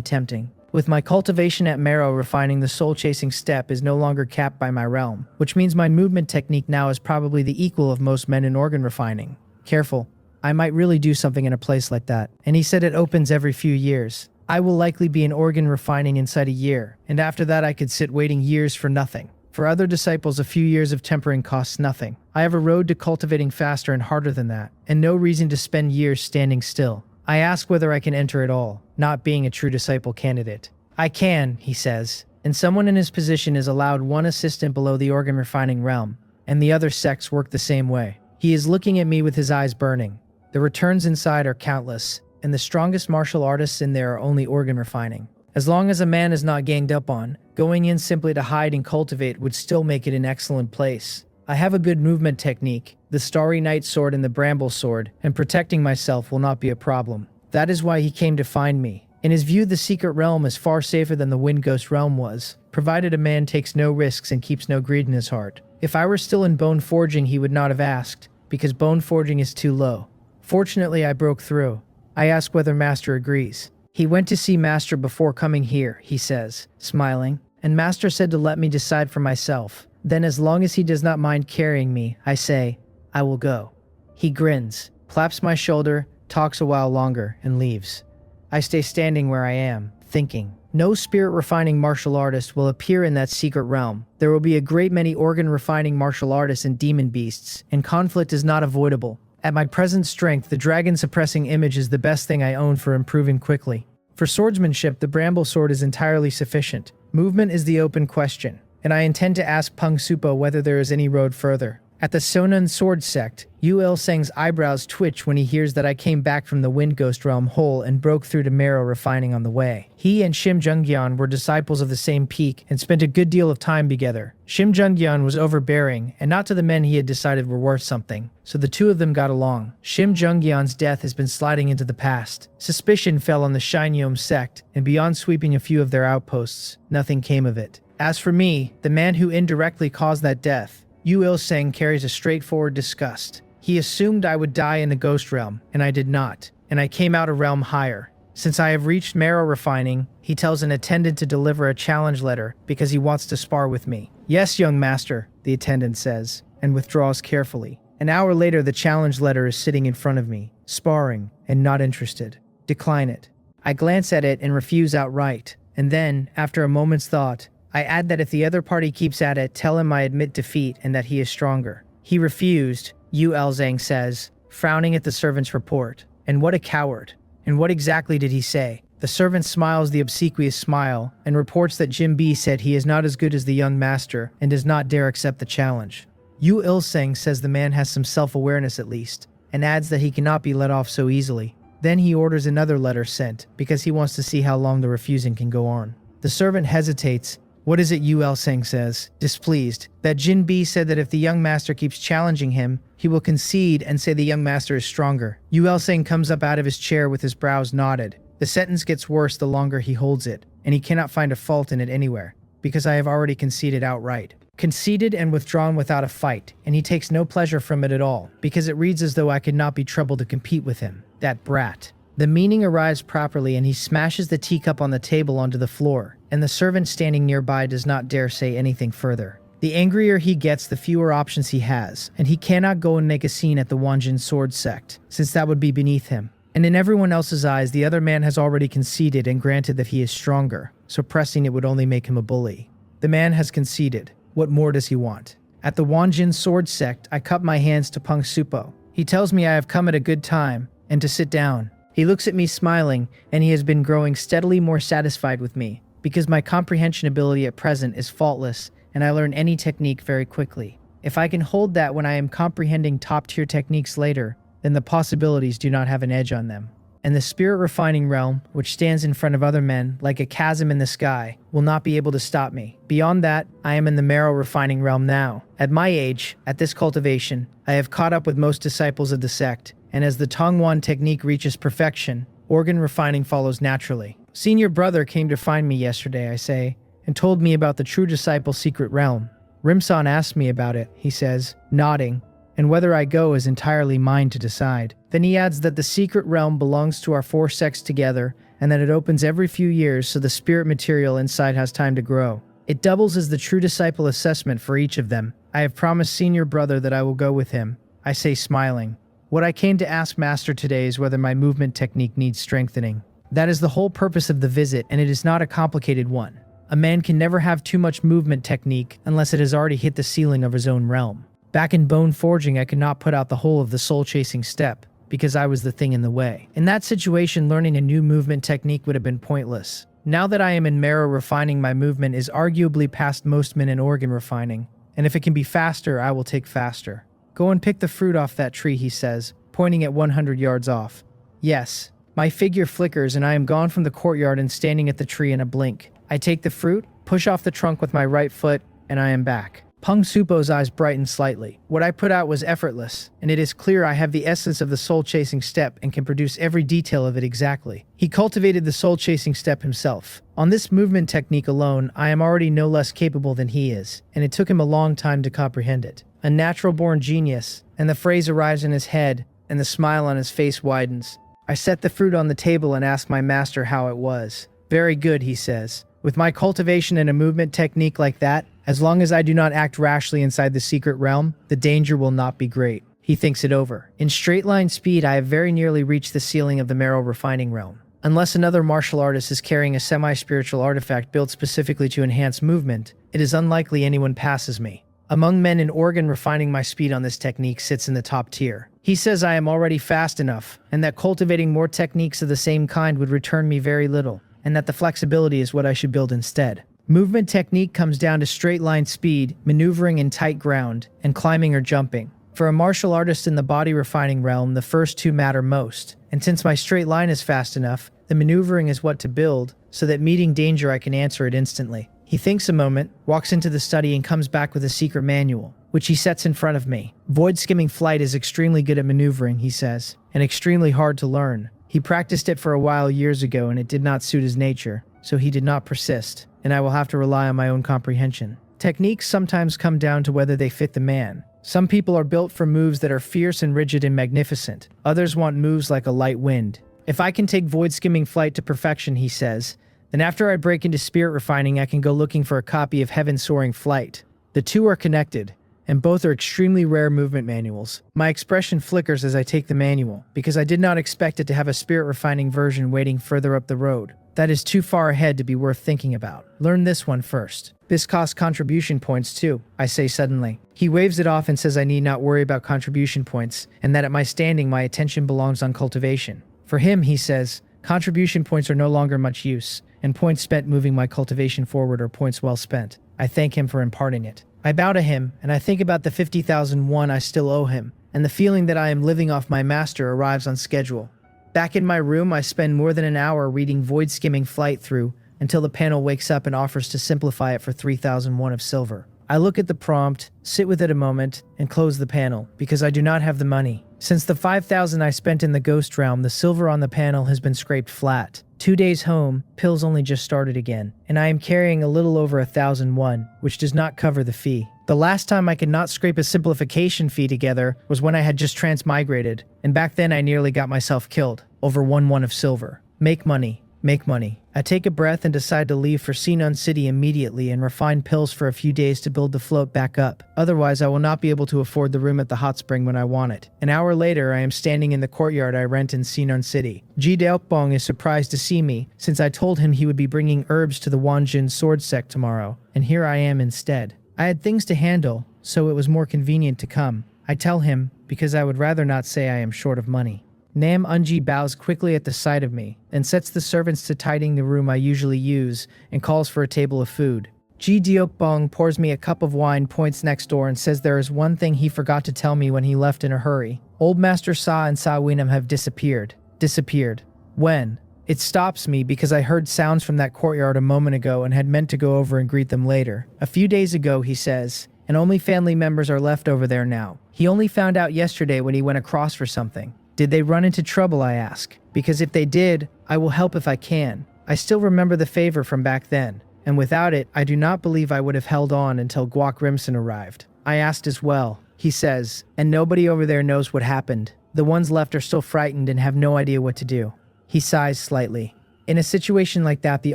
tempting. With my cultivation at marrow refining, the soul-chasing step is no longer capped by my realm, which means my movement technique now is probably the equal of most men in organ refining. Careful, I might really do something in a place like that. And he said it opens every few years. I will likely be in organ refining inside a year, and after that I could sit waiting years for nothing. For other disciples, a few years of tempering costs nothing. I have a road to cultivating faster and harder than that, and no reason to spend years standing still. I ask whether I can enter at all, not being a true disciple candidate. I can, he says, and someone in his position is allowed 1 assistant below the organ refining realm, and the other sects work the same way. He is looking at me with his eyes burning. The returns inside are countless, and the strongest martial artists in there are only organ refining. As long as a man is not ganged up on, going in simply to hide and cultivate would still make it an excellent place. I have a good movement technique, the Starry Night Sword and the Bramble Sword, and protecting myself will not be a problem. That is why he came to find me. In his view, the secret realm is far safer than the Wind Ghost realm was, provided a man takes no risks and keeps no greed in his heart. If I were still in bone forging, he would not have asked, because bone forging is too low. Fortunately, I broke through. I ask whether Master agrees. He went to see Master before coming here, he says, smiling, and Master said to let me decide for myself. Then as long as he does not mind carrying me, I say, I will go. He grins, claps my shoulder, talks a while longer, and leaves. I stay standing where I am, thinking. No spirit-refining martial artist will appear in that secret realm. There will be a great many organ-refining martial artists and demon beasts, and conflict is not avoidable. At my present strength, the dragon-suppressing image is the best thing I own for improving quickly. For swordsmanship, the Bramble Sword is entirely sufficient. Movement is the open question, and I intend to ask Peng Supo whether there is any road further. At the Sonan Sword Sect, Yu Il-seng's eyebrows twitch when he hears that I came back from the Wind Ghost realm whole and broke through to marrow refining on the way. He and Shim Junggyeon were disciples of the same peak and spent a good deal of time together. Shim Junggyeon was overbearing and not to the men he had decided were worth something, so the two of them got along. Shim Junggyeon's death has been sliding into the past. Suspicion fell on the Shinyom sect, and beyond sweeping a few of their outposts, nothing came of it. As for me, the man who indirectly caused that death, Yu Il-seng carries a straightforward disgust. He assumed I would die in the ghost realm, and I did not, and I came out a realm higher. Since I have reached marrow refining, he tells an attendant to deliver a challenge letter because he wants to spar with me. Yes, young master, the attendant says, and withdraws carefully. An hour later, the challenge letter is sitting in front of me, sparring, and not interested. Decline it. I glance at it and refuse outright, and then, after a moment's thought, I add that if the other party keeps at it, tell him I admit defeat and that he is stronger. He refused, Yu Il-seng says, frowning at the servant's report. And what a coward. And what exactly did he say? The servant smiles the obsequious smile and reports that Jim B said he is not as good as the young master and does not dare accept the challenge. Yu Il-seng says the man has some self-awareness at least, and adds that he cannot be let off so easily. Then he orders another letter sent, because he wants to see how long the refusing can go on. The servant hesitates. What is it? Yu Il-seng says, displeased, that Jin B said that if the young master keeps challenging him, he will concede and say the young master is stronger. Yu Il-seng comes up out of his chair with his brows knotted. The sentence gets worse the longer he holds it, and he cannot find a fault in it anywhere, because I have already conceded outright. Conceded and withdrawn without a fight, and he takes no pleasure from it at all, because it reads as though I could not be troubled to compete with him. That brat. The meaning arrives properly, and he smashes the teacup on the table onto the floor, and the servant standing nearby does not dare say anything further. The angrier he gets, the fewer options he has, and he cannot go and make a scene at the Wanjin sword sect, since that would be beneath him. And in everyone else's eyes, the other man has already conceded and granted that he is stronger, so pressing it would only make him a bully. The man has conceded. What more does he want? At the Wanjin sword sect, I cup my hands to Peng Supo. He tells me I have come at a good time, and to sit down. He looks at me smiling, and he has been growing steadily more satisfied with me, because my comprehension ability at present is faultless, and I learn any technique very quickly. If I can hold that when I am comprehending top-tier techniques later, then the possibilities do not have an edge on them. And the spirit refining realm, which stands in front of other men, like a chasm in the sky, will not be able to stop me. Beyond that, I am in the marrow refining realm now. At my age, at this cultivation, I have caught up with most disciples of the sect, and as the Tongwan technique reaches perfection, organ refining follows naturally. Senior brother came to find me yesterday, I say, and told me about the true disciple's secret realm. Rimsan asked me about it, he says, nodding, and whether I go is entirely mine to decide. Then he adds that the secret realm belongs to our 4 sects together, and that it opens every few years so the spirit material inside has time to grow. It doubles as the true disciple assessment for each of them. I have promised senior brother that I will go with him, I say smiling. What I came to ask Master today is whether my movement technique needs strengthening. That is the whole purpose of the visit, and it is not a complicated one. A man can never have too much movement technique unless it has already hit the ceiling of his own realm. Back in bone forging, I could not put out the whole of the soul-chasing step, because I was the thing in the way. In that situation, learning a new movement technique would have been pointless. Now that I am in marrow refining, my movement is arguably past most men in organ refining, and if it can be faster, I will take faster. Go and pick the fruit off that tree, he says, pointing at 100 yards off. Yes. My figure flickers and I am gone from the courtyard and standing at the tree in a blink. I take the fruit, push off the trunk with my right foot, and I am back. Peng Supo's eyes brighten slightly. What I put out was effortless, and it is clear I have the essence of the soul-chasing step and can produce every detail of it exactly. He cultivated the soul-chasing step himself. On this movement technique alone, I am already no less capable than he is, and it took him a long time to comprehend it. A natural-born genius, and the phrase arrives in his head, and the smile on his face widens. I set the fruit on the table and ask my master how it was. Very good, he says. With my cultivation and a movement technique like that, as long as I do not act rashly inside the secret realm, the danger will not be great. He thinks it over. In straight-line speed, I have very nearly reached the ceiling of the marrow refining realm. Unless another martial artist is carrying a semi-spiritual artifact built specifically to enhance movement, it is unlikely anyone passes me. Among men in organ refining, my speed on this technique sits in the top tier. He says I am already fast enough, and that cultivating more techniques of the same kind would return me very little, and that the flexibility is what I should build instead. Movement technique comes down to straight-line speed, maneuvering in tight ground, and climbing or jumping. For a martial artist in the body refining realm, the first two matter most, and since my straight line is fast enough, the maneuvering is what to build, so that meeting danger I can answer it instantly. He thinks a moment, walks into the study and comes back with a secret manual, which he sets in front of me. Void skimming flight is extremely good at maneuvering, he says, and extremely hard to learn. He practiced it for a while years ago and it did not suit his nature, so he did not persist. and I will have to rely on my own comprehension. Techniques sometimes come down to whether they fit the man. Some people are built for moves that are fierce and rigid and magnificent. Others want moves like a light wind. If I can take void skimming flight to perfection, he says, then after I break into spirit refining, I can go looking for a copy of Heaven Soaring Flight. The two are connected, and both are extremely rare movement manuals. My expression flickers as I take the manual, because I did not expect it to have a spirit refining version waiting further up the road. That is too far ahead to be worth thinking about. Learn this one first. This costs contribution points too, I say suddenly. He waves it off and says I need not worry about contribution points, and that at my standing my attention belongs on cultivation. For him, he says, contribution points are no longer much use, and points spent moving my cultivation forward are points well spent. I thank him for imparting it. I bow to him, and I think about the 50,000 won I still owe him, and the feeling that I am living off my master arrives on schedule. Back in my room, I spend more than an hour reading Void Skimming Flight through until the panel wakes up and offers to simplify it for 3,001 of silver. I look at the prompt, sit with it a moment, and close the panel, because I do not have the money. Since the 5,000 I spent in the Ghost Realm, the silver on the panel has been scraped flat. 2 days home, pills only just started again, and I am carrying a little over 1,001, which does not cover the fee. The last time I could not scrape a simplification fee together was when I had just transmigrated, and back then I nearly got myself killed, over 1 of silver. Make money. Make money. I take a breath and decide to leave for Sinon City immediately and refine pills for a few days to build the float back up. Otherwise, I will not be able to afford the room at the hot spring when I want it. An hour later, I am standing in the courtyard I rent in Sinon City. Ji Daokbong is surprised to see me, since I told him he would be bringing herbs to the Wanjin sword sect tomorrow, and here I am instead. I had things to handle, so it was more convenient to come. I tell him, because I would rather not say I am short of money. Nam Unji bows quickly at the sight of me, and sets the servants to tidying the room I usually use, and calls for a table of food. Ji Daokbong pours me a cup of wine, points next door, and says there is one thing he forgot to tell me when he left in a hurry. Old Master Sa and Sa Winam have disappeared. Disappeared. When? It stops me because I heard sounds from that courtyard a moment ago and had meant to go over and greet them later. A few days ago, he says, and only family members are left over there now. He only found out yesterday when he went across for something. Did they run into trouble, I ask? Because if they did, I will help if I can. I still remember the favor from back then, and without it, I do not believe I would have held on until Guak Rimson arrived. I asked as well, he says, and nobody over there knows what happened. The ones left are still frightened and have no idea what to do. He sighs slightly. In a situation like that, the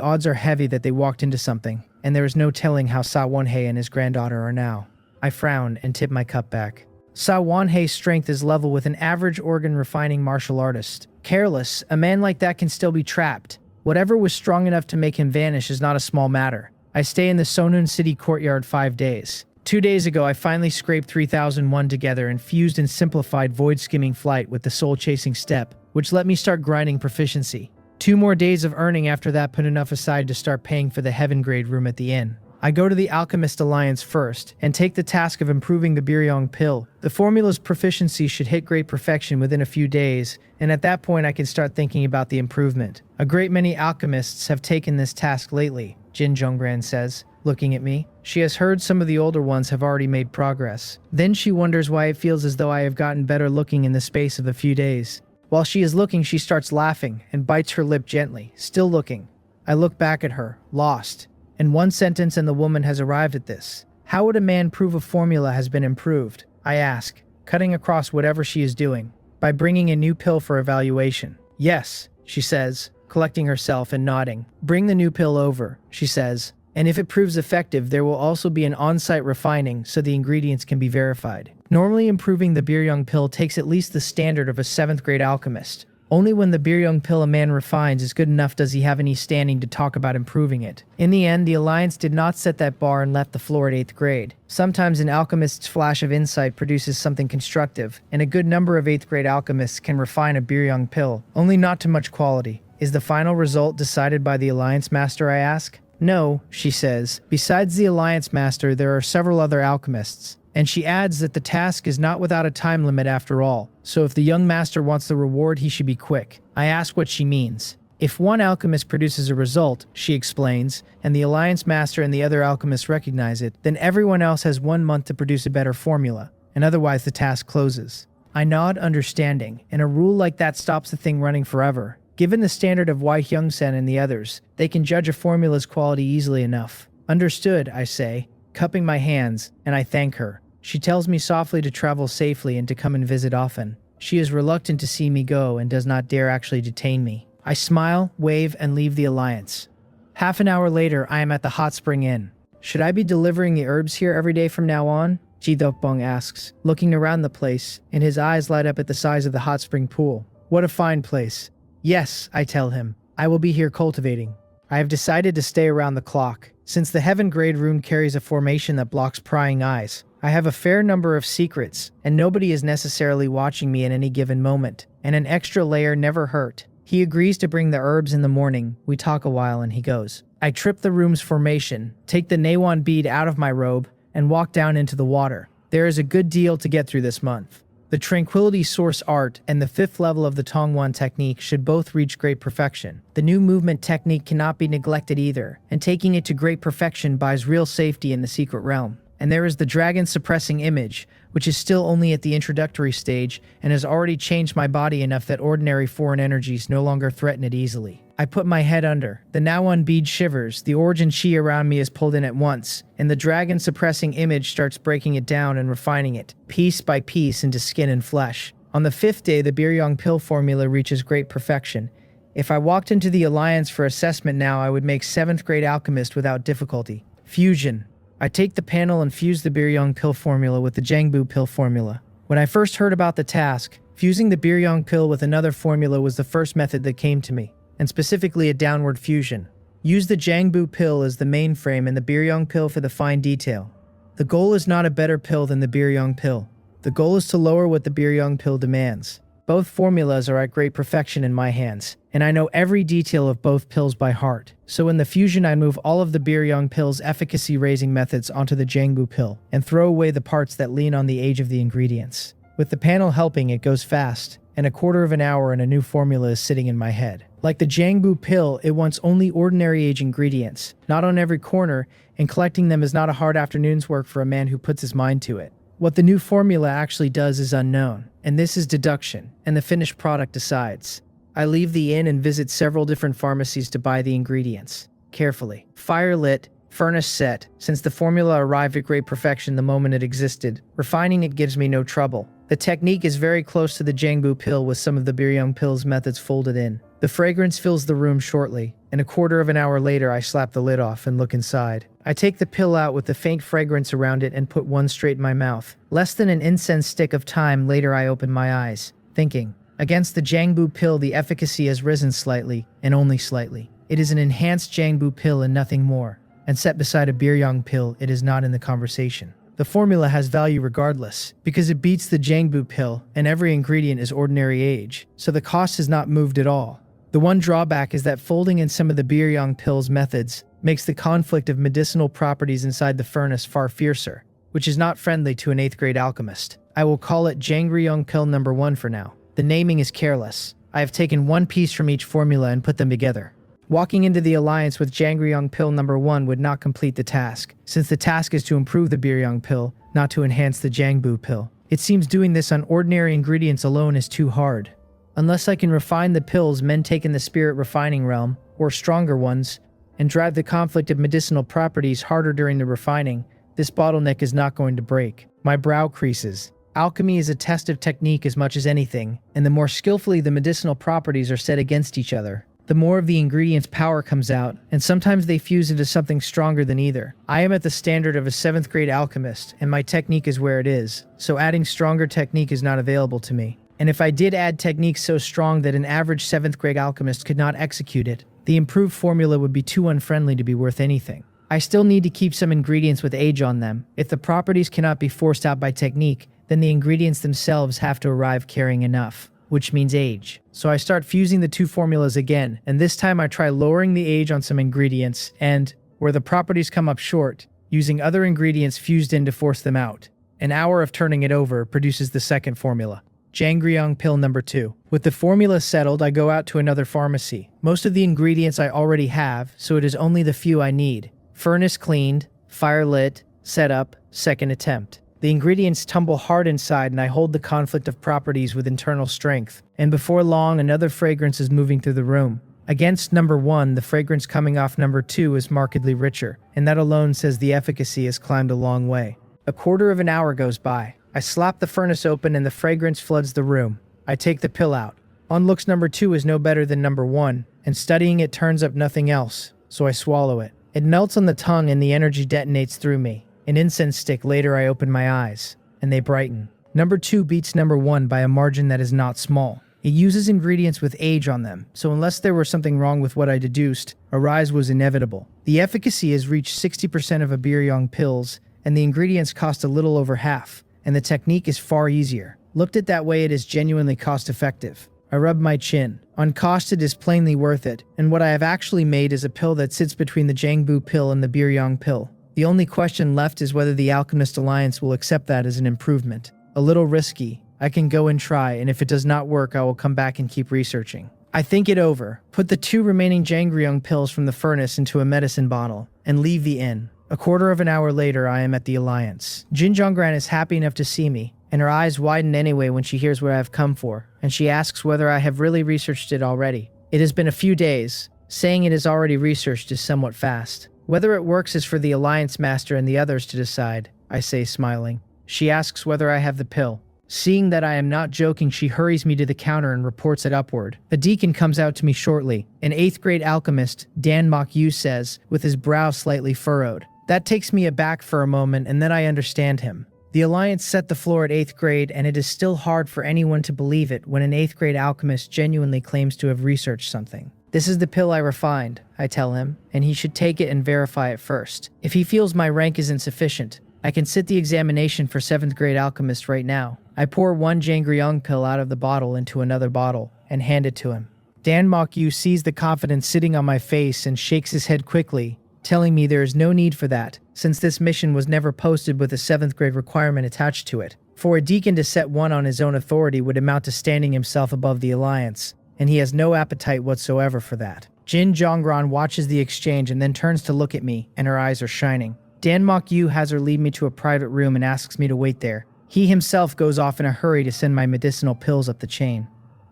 odds are heavy that they walked into something, and there is no telling how Sa Wonhei and his granddaughter are now. I frown and tip my cup back. Sa Wonhei's strength is level with an average organ refining martial artist. Careless, a man like that can still be trapped. Whatever was strong enough to make him vanish is not a small matter. I stay in the Sonun City courtyard 5 days. 2 days ago, I finally scraped 3,001 together and fused and simplified Void Skimming Flight with the Soul Chasing Step, which let me start grinding proficiency. 2 more days of earning after that put enough aside to start paying for the Heaven Grade room at the inn. I go to the Alchemist Alliance first, and take the task of improving the Biryong pill. The formula's proficiency should hit great perfection within a few days, and at that point I can start thinking about the improvement. A great many alchemists have taken this task lately, Jin Zhongbran says, looking at me. She has heard some of the older ones have already made progress. Then she wonders why it feels as though I have gotten better looking in the space of a few days. While she is looking, she starts laughing, and bites her lip gently, still looking. I look back at her, lost. In one sentence and the woman has arrived at this. How would a man prove a formula has been improved? I ask, cutting across whatever she is doing. By bringing a new pill for evaluation. Yes, she says, collecting herself and nodding. Bring the new pill over, she says. And if it proves effective, there will also be an on-site refining so the ingredients can be verified. Normally improving the Biryong pill takes at least the standard of a 7th grade alchemist. Only when the Biryong pill a man refines is good enough does he have any standing to talk about improving it. In the end, the Alliance did not set that bar and left the floor at 8th grade. Sometimes an alchemist's flash of insight produces something constructive, and a good number of 8th grade alchemists can refine a Biryong pill, only not to much quality. Is the final result decided by the Alliance Master, I ask? No, she says. Besides the Alliance Master, there are several other alchemists. And she adds that the task is not without a time limit after all, so if the young master wants the reward, he should be quick. I ask what she means. If one alchemist produces a result, she explains, and the Alliance Master and the other alchemists recognize it, then everyone else has 1 month to produce a better formula, and otherwise the task closes. I nod understanding, and a rule like that stops the thing running forever. Given the standard of Wei Hyung-sen and the others, they can judge a formula's quality easily enough. Understood, I say, cupping my hands, and I thank her. She tells me softly to travel safely and to come and visit often. She is reluctant to see me go and does not dare actually detain me. I smile, wave, and leave the alliance. Half an hour later, I am at the hot spring inn. Should I be delivering the herbs here every day from now on? Ji Dokbong asks, looking around the place, and his eyes light up at the size of the hot spring pool. What a fine place. Yes, I tell him. I will be here cultivating. I have decided to stay around the clock. Since the Heaven Grade rune carries a formation that blocks prying eyes, I have a fair number of secrets, and nobody is necessarily watching me at any given moment, and an extra layer never hurt. He agrees to bring the herbs in the morning. We talk a while and he goes. I trip the room's formation, take the Naewon bead out of my robe, and walk down into the water. There is a good deal to get through this month. The Tranquility Source Art and the 5th level of the Tongwan technique should both reach great perfection. The new movement technique cannot be neglected either, and taking it to great perfection buys real safety in the secret realm. And there is the dragon suppressing image, which is still only at the introductory stage and has already changed my body enough that ordinary foreign energies no longer threaten it easily. I put my head under. The Naewon bead shivers, the origin chi around me is pulled in at once, and the dragon suppressing image starts breaking it down and refining it, piece by piece, into skin and flesh. On the 5th day, the Biryong pill formula reaches great perfection. If I walked into the Alliance for assessment now, I would make 7th grade alchemist without difficulty. Fusion. I take the panel and fuse the Biryong pill formula with the Jangbu pill formula. When I first heard about the task, fusing the Biryong pill with another formula was the first method that came to me, and specifically a downward fusion. Use the Jangbu pill as the mainframe and the Biryong pill for the fine detail. The goal is not a better pill than the Biryong pill. The goal is to lower what the Biryong pill demands. Both formulas are at great perfection in my hands, and I know every detail of both pills by heart. So in the fusion, I move all of the Biryong pill's efficacy-raising methods onto the Jangbu pill, and throw away the parts that lean on the age of the ingredients. With the panel helping, it goes fast, and a quarter of an hour and a new formula is sitting in my head. Like the Jangbu pill, it wants only ordinary age ingredients, not on every corner, and collecting them is not a hard afternoon's work for a man who puts his mind to it. What the new formula actually does is unknown, and this is deduction, and the finished product decides. I leave the inn and visit several different pharmacies to buy the ingredients. Carefully. Fire lit, furnace set, since the formula arrived at great perfection the moment it existed. Refining it gives me no trouble. The technique is very close to the Jangbu pill with some of the Biryong pill's methods folded in. The fragrance fills the room shortly, and a quarter of an hour later I slap the lid off and look inside. I take the pill out with the faint fragrance around it and put one straight in my mouth. Less than an incense stick of time later I open my eyes, thinking. Against the Jangbu pill the efficacy has risen slightly, and only slightly. It is an enhanced Jangbu pill and nothing more, and set beside a Biryong pill it is not in the conversation. The formula has value regardless, because it beats the Jangbu pill and every ingredient is ordinary age, so the cost has not moved at all. The one drawback is that folding in some of the Biryong pill's methods makes the conflict of medicinal properties inside the furnace far fiercer, which is not friendly to an 8th grade alchemist. I will call it Jangryong pill number 1 for now. The naming is careless. I have taken one piece from each formula and put them together. Walking into the alliance with Jangryong pill number 1 would not complete the task, since the task is to improve the Biryong pill, not to enhance the Jangbu pill. It seems doing this on ordinary ingredients alone is too hard. Unless I can refine the pills men take in the spirit refining realm, or stronger ones, and drive the conflict of medicinal properties harder during the refining, this bottleneck is not going to break. My brow creases. Alchemy is a test of technique as much as anything, and the more skillfully the medicinal properties are set against each other, the more of the ingredient's power comes out, and sometimes they fuse into something stronger than either. I am at the standard of a 7th grade alchemist, and my technique is where it is, so adding stronger technique is not available to me. And if I did add technique so strong that an average 7th grade alchemist could not execute it, the improved formula would be too unfriendly to be worth anything. I still need to keep some ingredients with age on them. If the properties cannot be forced out by technique, then the ingredients themselves have to arrive carrying enough, which means age. So I start fusing the two formulas again, and this time I try lowering the age on some ingredients, and, where the properties come up short, using other ingredients fused in to force them out. An hour of turning it over produces the second formula. Jangryong pill number 2. With the formula settled, I go out to another pharmacy. Most of the ingredients I already have, so it is only the few I need. Furnace cleaned, fire lit, set up, second attempt. The ingredients tumble hard inside, and I hold the conflict of properties with internal strength. And before long, another fragrance is moving through the room. Against number 1, the fragrance coming off number 2 is markedly richer, and that alone says the efficacy has climbed a long way. A quarter of an hour goes by. I slap the furnace open and the fragrance floods the room. I take the pill out. On looks, number 2 is no better than number 1, and studying it turns up nothing else, so I swallow it. It melts on the tongue and the energy detonates through me. An incense stick. Later I open my eyes, and they brighten. Number 2 beats number 1 by a margin that is not small. It uses ingredients with age on them, so unless there was something wrong with what I deduced, a rise was inevitable. The efficacy has reached 60% of a biryong pills, and the ingredients cost a little over half, and the technique is far easier. Looked at that way, it is genuinely cost-effective. I rub my chin. On cost, it is plainly worth it, and what I have actually made is a pill that sits between the Jangbu pill and the biryong pill. The only question left is whether the Alchemist Alliance will accept that as an improvement. A little risky. I can go and try, and if it does not work, I will come back and keep researching. I think it over, put the 2 remaining Jangryung pills from the furnace into a medicine bottle, and leave the inn. A quarter of an hour later, I am at the Alliance. Jin Jonggran is happy enough to see me, and her eyes widen anyway when she hears what I have come for, and she asks whether I have really researched it already. It has been a few days. Saying it is already researched is somewhat fast. Whether it works is for the Alliance Master and the others to decide, I say, smiling. She asks whether I have the pill. Seeing that I am not joking, she hurries me to the counter and reports it upward. The deacon comes out to me shortly. An 8th grade alchemist, Dan Mok-yu says, with his brow slightly furrowed. That takes me aback for a moment, and then I understand him. The Alliance set the floor at 8th grade, and it is still hard for anyone to believe it when an 8th grade alchemist genuinely claims to have researched something. This is the pill I refined, I tell him, and he should take it and verify it first. If he feels my rank is insufficient, I can sit the examination for 7th grade alchemist right now. I pour 1 Jangryung pill out of the bottle into another bottle and hand it to him. Dan Mok-yu sees the confidence sitting on my face and shakes his head quickly, telling me there is no need for that, since this mission was never posted with a 7th grade requirement attached to it. For a deacon to set one on his own authority would amount to standing himself above the Alliance, and he has no appetite whatsoever for that. Jin Jonggran watches the exchange and then turns to look at me, and her eyes are shining. Dan Mok-yu has her lead me to a private room and asks me to wait there. He himself goes off in a hurry to send my medicinal pills up the chain.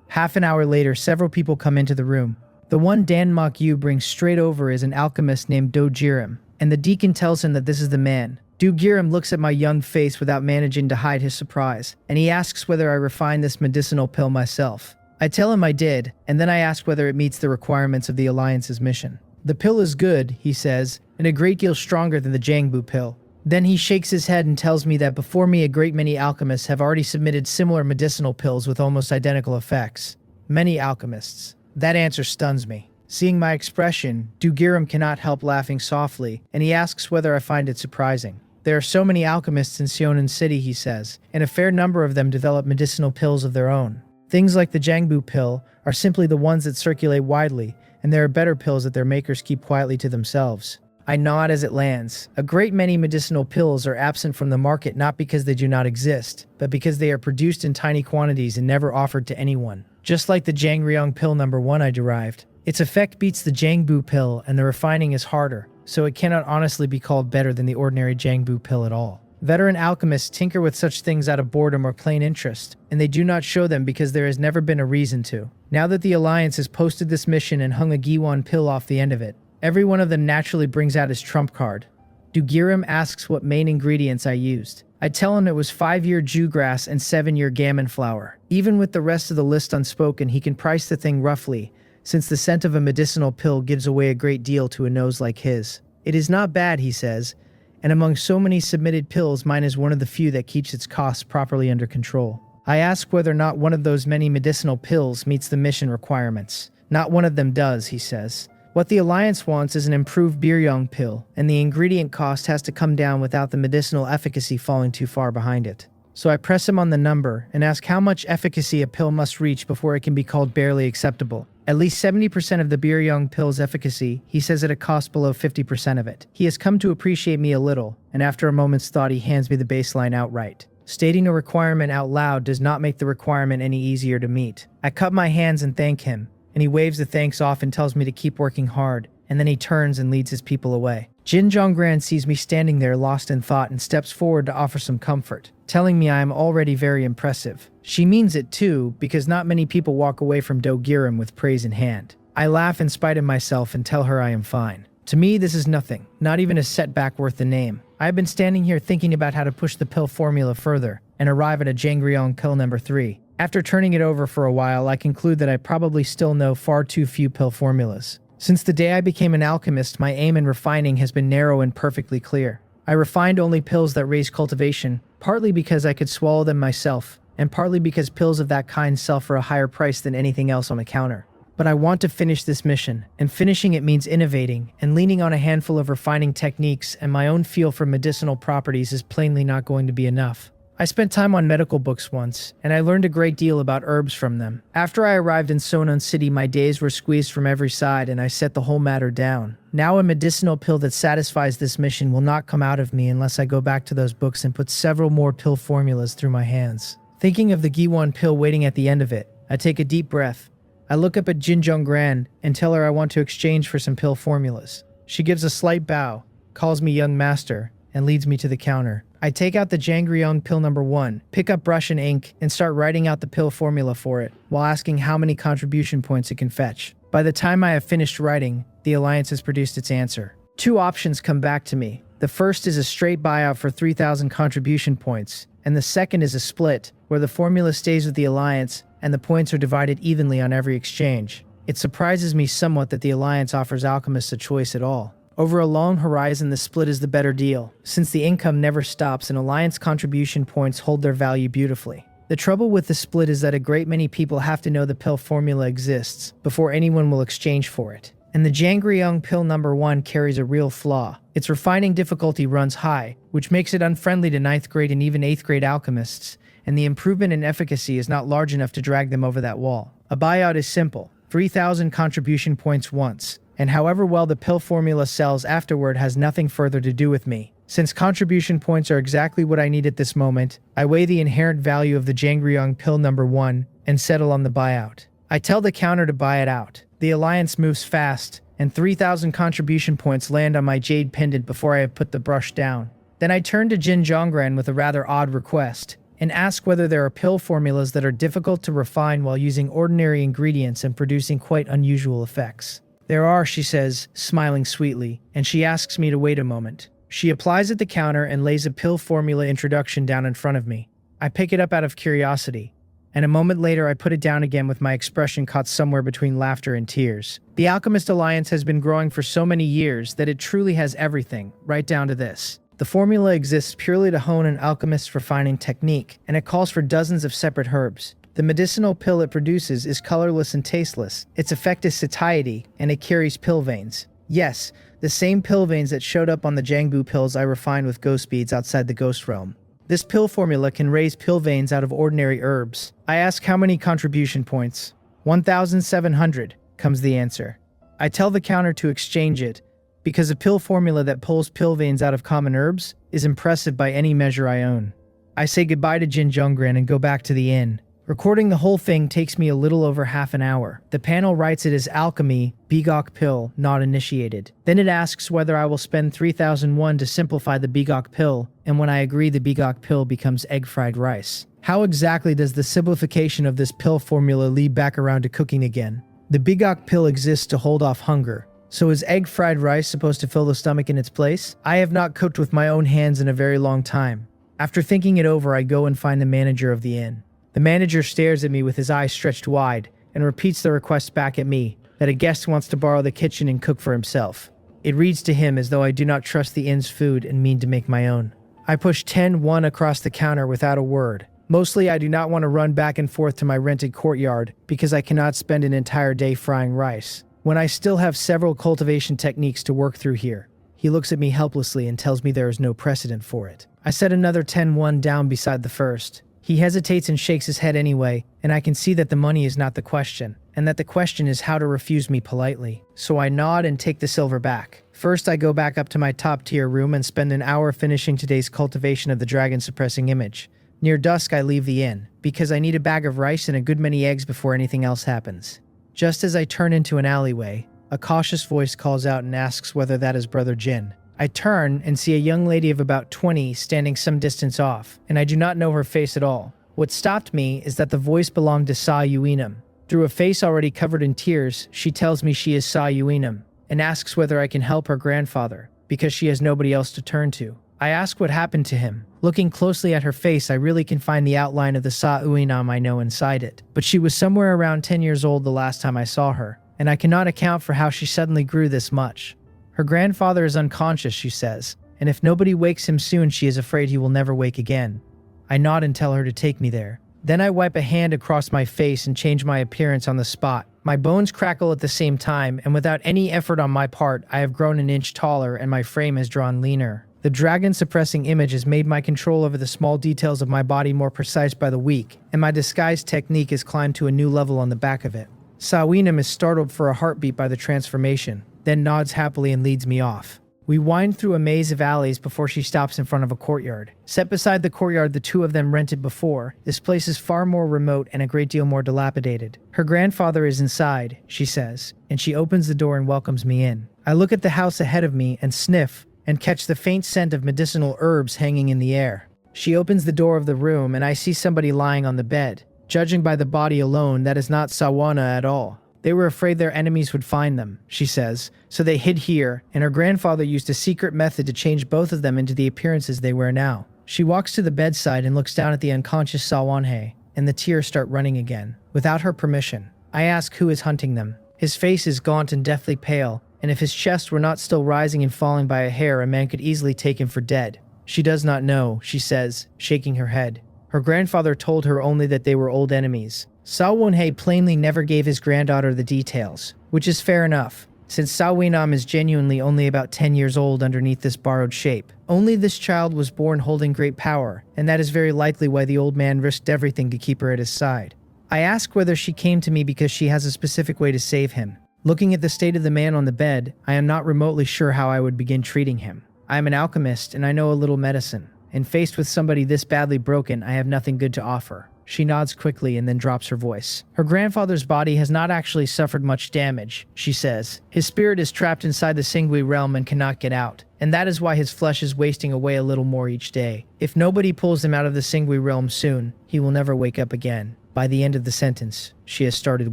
Half an hour later, several people come into the room. The one Dan Mok-yu brings straight over is an alchemist named Do Jirim, and the deacon tells him that this is the man. Do Jirim looks at my young face without managing to hide his surprise, and he asks whether I refined this medicinal pill myself. I tell him I did, and then I ask whether it meets the requirements of the Alliance's mission. The pill is good, he says, and a great deal stronger than the Jangbu pill. Then he shakes his head and tells me that before me a great many alchemists have already submitted similar medicinal pills with almost identical effects. Many alchemists. That answer stuns me. Seeing my expression, Dugirim cannot help laughing softly, and he asks whether I find it surprising. There are so many alchemists in Seonan City, he says, and a fair number of them develop medicinal pills of their own. Things like the Jangbu pill are simply the ones that circulate widely, and there are better pills that their makers keep quietly to themselves. I nod as it lands. A great many medicinal pills are absent from the market not because they do not exist, but because they are produced in tiny quantities and never offered to anyone. Just like the Jangryung pill number 1 I derived. Its effect beats the Jangbu pill and the refining is harder, so it cannot honestly be called better than the ordinary Jangbu pill at all. Veteran alchemists tinker with such things out of boredom or plain interest, and they do not show them because there has never been a reason to. Now that the Alliance has posted this mission and hung a Giwon pill off the end of it, every one of them naturally brings out his trump card. Dugirim asks what main ingredients I used. I tell him it was 5-year Jew grass and 7-year gammon flour. Even with the rest of the list unspoken, he can price the thing roughly, since the scent of a medicinal pill gives away a great deal to a nose like his. It is not bad, he says, and among so many submitted pills, mine is one of the few that keeps its costs properly under control. I ask whether or not one of those many medicinal pills meets the mission requirements. Not one of them does, he says. What the Alliance wants is an improved biryong pill, and the ingredient cost has to come down without the medicinal efficacy falling too far behind it. So I press him on the number and ask how much efficacy a pill must reach before it can be called barely acceptable. At least 70% of the biryong pill's efficacy, he says at a cost below 50% of it. He has come to appreciate me a little, and after a moment's thought he hands me the baseline outright. Stating a requirement out loud does not make the requirement any easier to meet. I cup my hands and thank him, and he waves the thanks off and tells me to keep working hard, and then he turns and leads his people away. Jin Jonggran sees me standing there lost in thought and steps forward to offer some comfort, telling me I am already very impressive. She means it too, because not many people walk away from Dogirim with praise in hand. I laugh in spite of myself and tell her I am fine. To me, this is nothing, not even a setback worth the name. I have been standing here thinking about how to push the pill formula further and arrive at a Jangryong pill number 3. After turning it over for a while, I conclude that I probably still know far too few pill formulas. Since the day I became an alchemist, my aim in refining has been narrow and perfectly clear. I refined only pills that raise cultivation, partly because I could swallow them myself, and partly because pills of that kind sell for a higher price than anything else on the counter. But I want to finish this mission, and finishing it means innovating, and leaning on a handful of refining techniques and my own feel for medicinal properties is plainly not going to be enough. I spent time on medical books once, and I learned a great deal about herbs from them. After I arrived in Sonon City, my days were squeezed from every side and I set the whole matter down. Now a medicinal pill that satisfies this mission will not come out of me unless I go back to those books and put several more pill formulas through my hands. Thinking of the Giwon pill waiting at the end of it, I take a deep breath. I look up at Jin Jonggran and tell her I want to exchange for some pill formulas. She gives a slight bow, calls me young master, and leads me to the counter. I take out the Jangryong pill number 1, pick up brush and ink, and start writing out the pill formula for it, while asking how many contribution points it can fetch. By the time I have finished writing, the Alliance has produced its answer. 2 options come back to me. The first is a straight buyout for 3,000 contribution points, and the second is a split, where the formula stays with the Alliance, and the points are divided evenly on every exchange. It surprises me somewhat that the Alliance offers alchemists a choice at all. Over a long horizon, the split is the better deal, since the income never stops and Alliance contribution points hold their value beautifully. The trouble with the split is that a great many people have to know the pill formula exists before anyone will exchange for it. And the Jangryong pill number 1 carries a real flaw. Its refining difficulty runs high, which makes it unfriendly to 9th grade and even 8th grade alchemists, and the improvement in efficacy is not large enough to drag them over that wall. A buyout is simple, 3,000 contribution points once, and however well the pill formula sells afterward has nothing further to do with me. Since contribution points are exactly what I need at this moment, I weigh the inherent value of the Jangryong pill number 1 and settle on the buyout. I tell the counter to buy it out. The Alliance moves fast, and 3,000 contribution points land on my jade pendant before I have put the brush down. Then I turn to Jin Jonggran with a rather odd request, and ask whether there are pill formulas that are difficult to refine while using ordinary ingredients and producing quite unusual effects. There are, she says, smiling sweetly, and she asks me to wait a moment. She applies at the counter and lays a pill formula introduction down in front of me. I pick it up out of curiosity, and a moment later I put it down again with my expression caught somewhere between laughter and tears. The Alchemist Alliance has been growing for so many years that it truly has everything, right down to this. The formula exists purely to hone an alchemist's refining technique, and it calls for dozens of separate herbs. The medicinal pill it produces is colorless and tasteless. Its effect is satiety, and it carries pill veins. Yes, the same pill veins that showed up on the Jangbu pills I refined with ghost beads outside the ghost realm. This pill formula can raise pill veins out of ordinary herbs. I ask how many contribution points. 1,700, comes the answer. I tell the counter to exchange it, because a pill formula that pulls pill veins out of common herbs is impressive by any measure I own. I say goodbye to Jin Jonggran and go back to the inn. Recording the whole thing takes me a little over half an hour. The panel writes it as alchemy, Bigok pill, not initiated. Then it asks whether I will spend 3,001 to simplify the Bigok pill, and when I agree the Bigok pill becomes egg-fried rice. How exactly does the simplification of this pill formula lead back around to cooking again? The Bigok pill exists to hold off hunger. So is egg-fried rice supposed to fill the stomach in its place? I have not cooked with my own hands in a very long time. After thinking it over, I go and find the manager of the inn. The manager stares at me with his eyes stretched wide and repeats the request back at me that a guest wants to borrow the kitchen and cook for himself. It reads to him as though I do not trust the inn's food and mean to make my own. I push 10-1 across the counter without a word. Mostly I do not want to run back and forth to my rented courtyard because I cannot spend an entire day frying rice, when I still have several cultivation techniques to work through here. He looks at me helplessly and tells me there is no precedent for it. I set another 10-1 down beside the first. He hesitates and shakes his head anyway, and I can see that the money is not the question, and that the question is how to refuse me politely. So I nod and take the silver back. First, I go back up to my top-tier room and spend an hour finishing today's cultivation of the dragon-suppressing image. Near dusk, I leave the inn, because I need a bag of rice and a good many eggs before anything else happens. Just as I turn into an alleyway, a cautious voice calls out and asks whether that is Brother Jin. I turn and see a young lady of about 20 standing some distance off, and I do not know her face at all. What stopped me is that the voice belonged to Sa Yuinam. Through a face already covered in tears, she tells me she is Sa Yuinam, and asks whether I can help her grandfather, because she has nobody else to turn to. I ask what happened to him. Looking closely at her face, I really can find the outline of the Sa Yuinam I know inside it, but she was somewhere around 10 years old the last time I saw her, and I cannot account for how she suddenly grew this much. Her grandfather is unconscious, she says, and if nobody wakes him soon, she is afraid he will never wake again. I nod and tell her to take me there. Then I wipe a hand across my face and change my appearance on the spot. My bones crackle at the same time, and without any effort on my part, I have grown an inch taller and my frame has drawn leaner. The dragon-suppressing image has made my control over the small details of my body more precise by the week, and my disguise technique has climbed to a new level on the back of it. Sawinam is startled for a heartbeat by the transformation, then nods happily and leads me off. We wind through a maze of alleys before she stops in front of a courtyard. Set beside the courtyard the two of them rented before, this place is far more remote and a great deal more dilapidated. Her grandfather is inside, she says, and she opens the door and welcomes me in. I look at the house ahead of me and sniff, and catch the faint scent of medicinal herbs hanging in the air. She opens the door of the room and I see somebody lying on the bed. Judging by the body alone, that is not Sawana at all. They were afraid their enemies would find them, she says, so they hid here, and her grandfather used a secret method to change both of them into the appearances they wear now. She walks to the bedside and looks down at the unconscious Sawanhe, and the tears start running again. Without her permission, I ask who is hunting them. His face is gaunt and deathly pale, and if his chest were not still rising and falling by a hair, a man could easily take him for dead. She does not know, she says, shaking her head. Her grandfather told her only that they were old enemies. Sawonhei plainly never gave his granddaughter the details, which is fair enough, since Sawinam is genuinely only about 10 years old underneath this borrowed shape. Only this child was born holding great power, and that is very likely why the old man risked everything to keep her at his side. I ask whether she came to me because she has a specific way to save him. Looking at the state of the man on the bed, I am not remotely sure how I would begin treating him. I am an alchemist and I know a little medicine, and faced with somebody this badly broken, I have nothing good to offer. She nods quickly and then drops her voice. Her grandfather's body has not actually suffered much damage, she says. His spirit is trapped inside the Singui realm and cannot get out, and that is why his flesh is wasting away a little more each day. If nobody pulls him out of the Singui realm soon, he will never wake up again. By the end of the sentence, she has started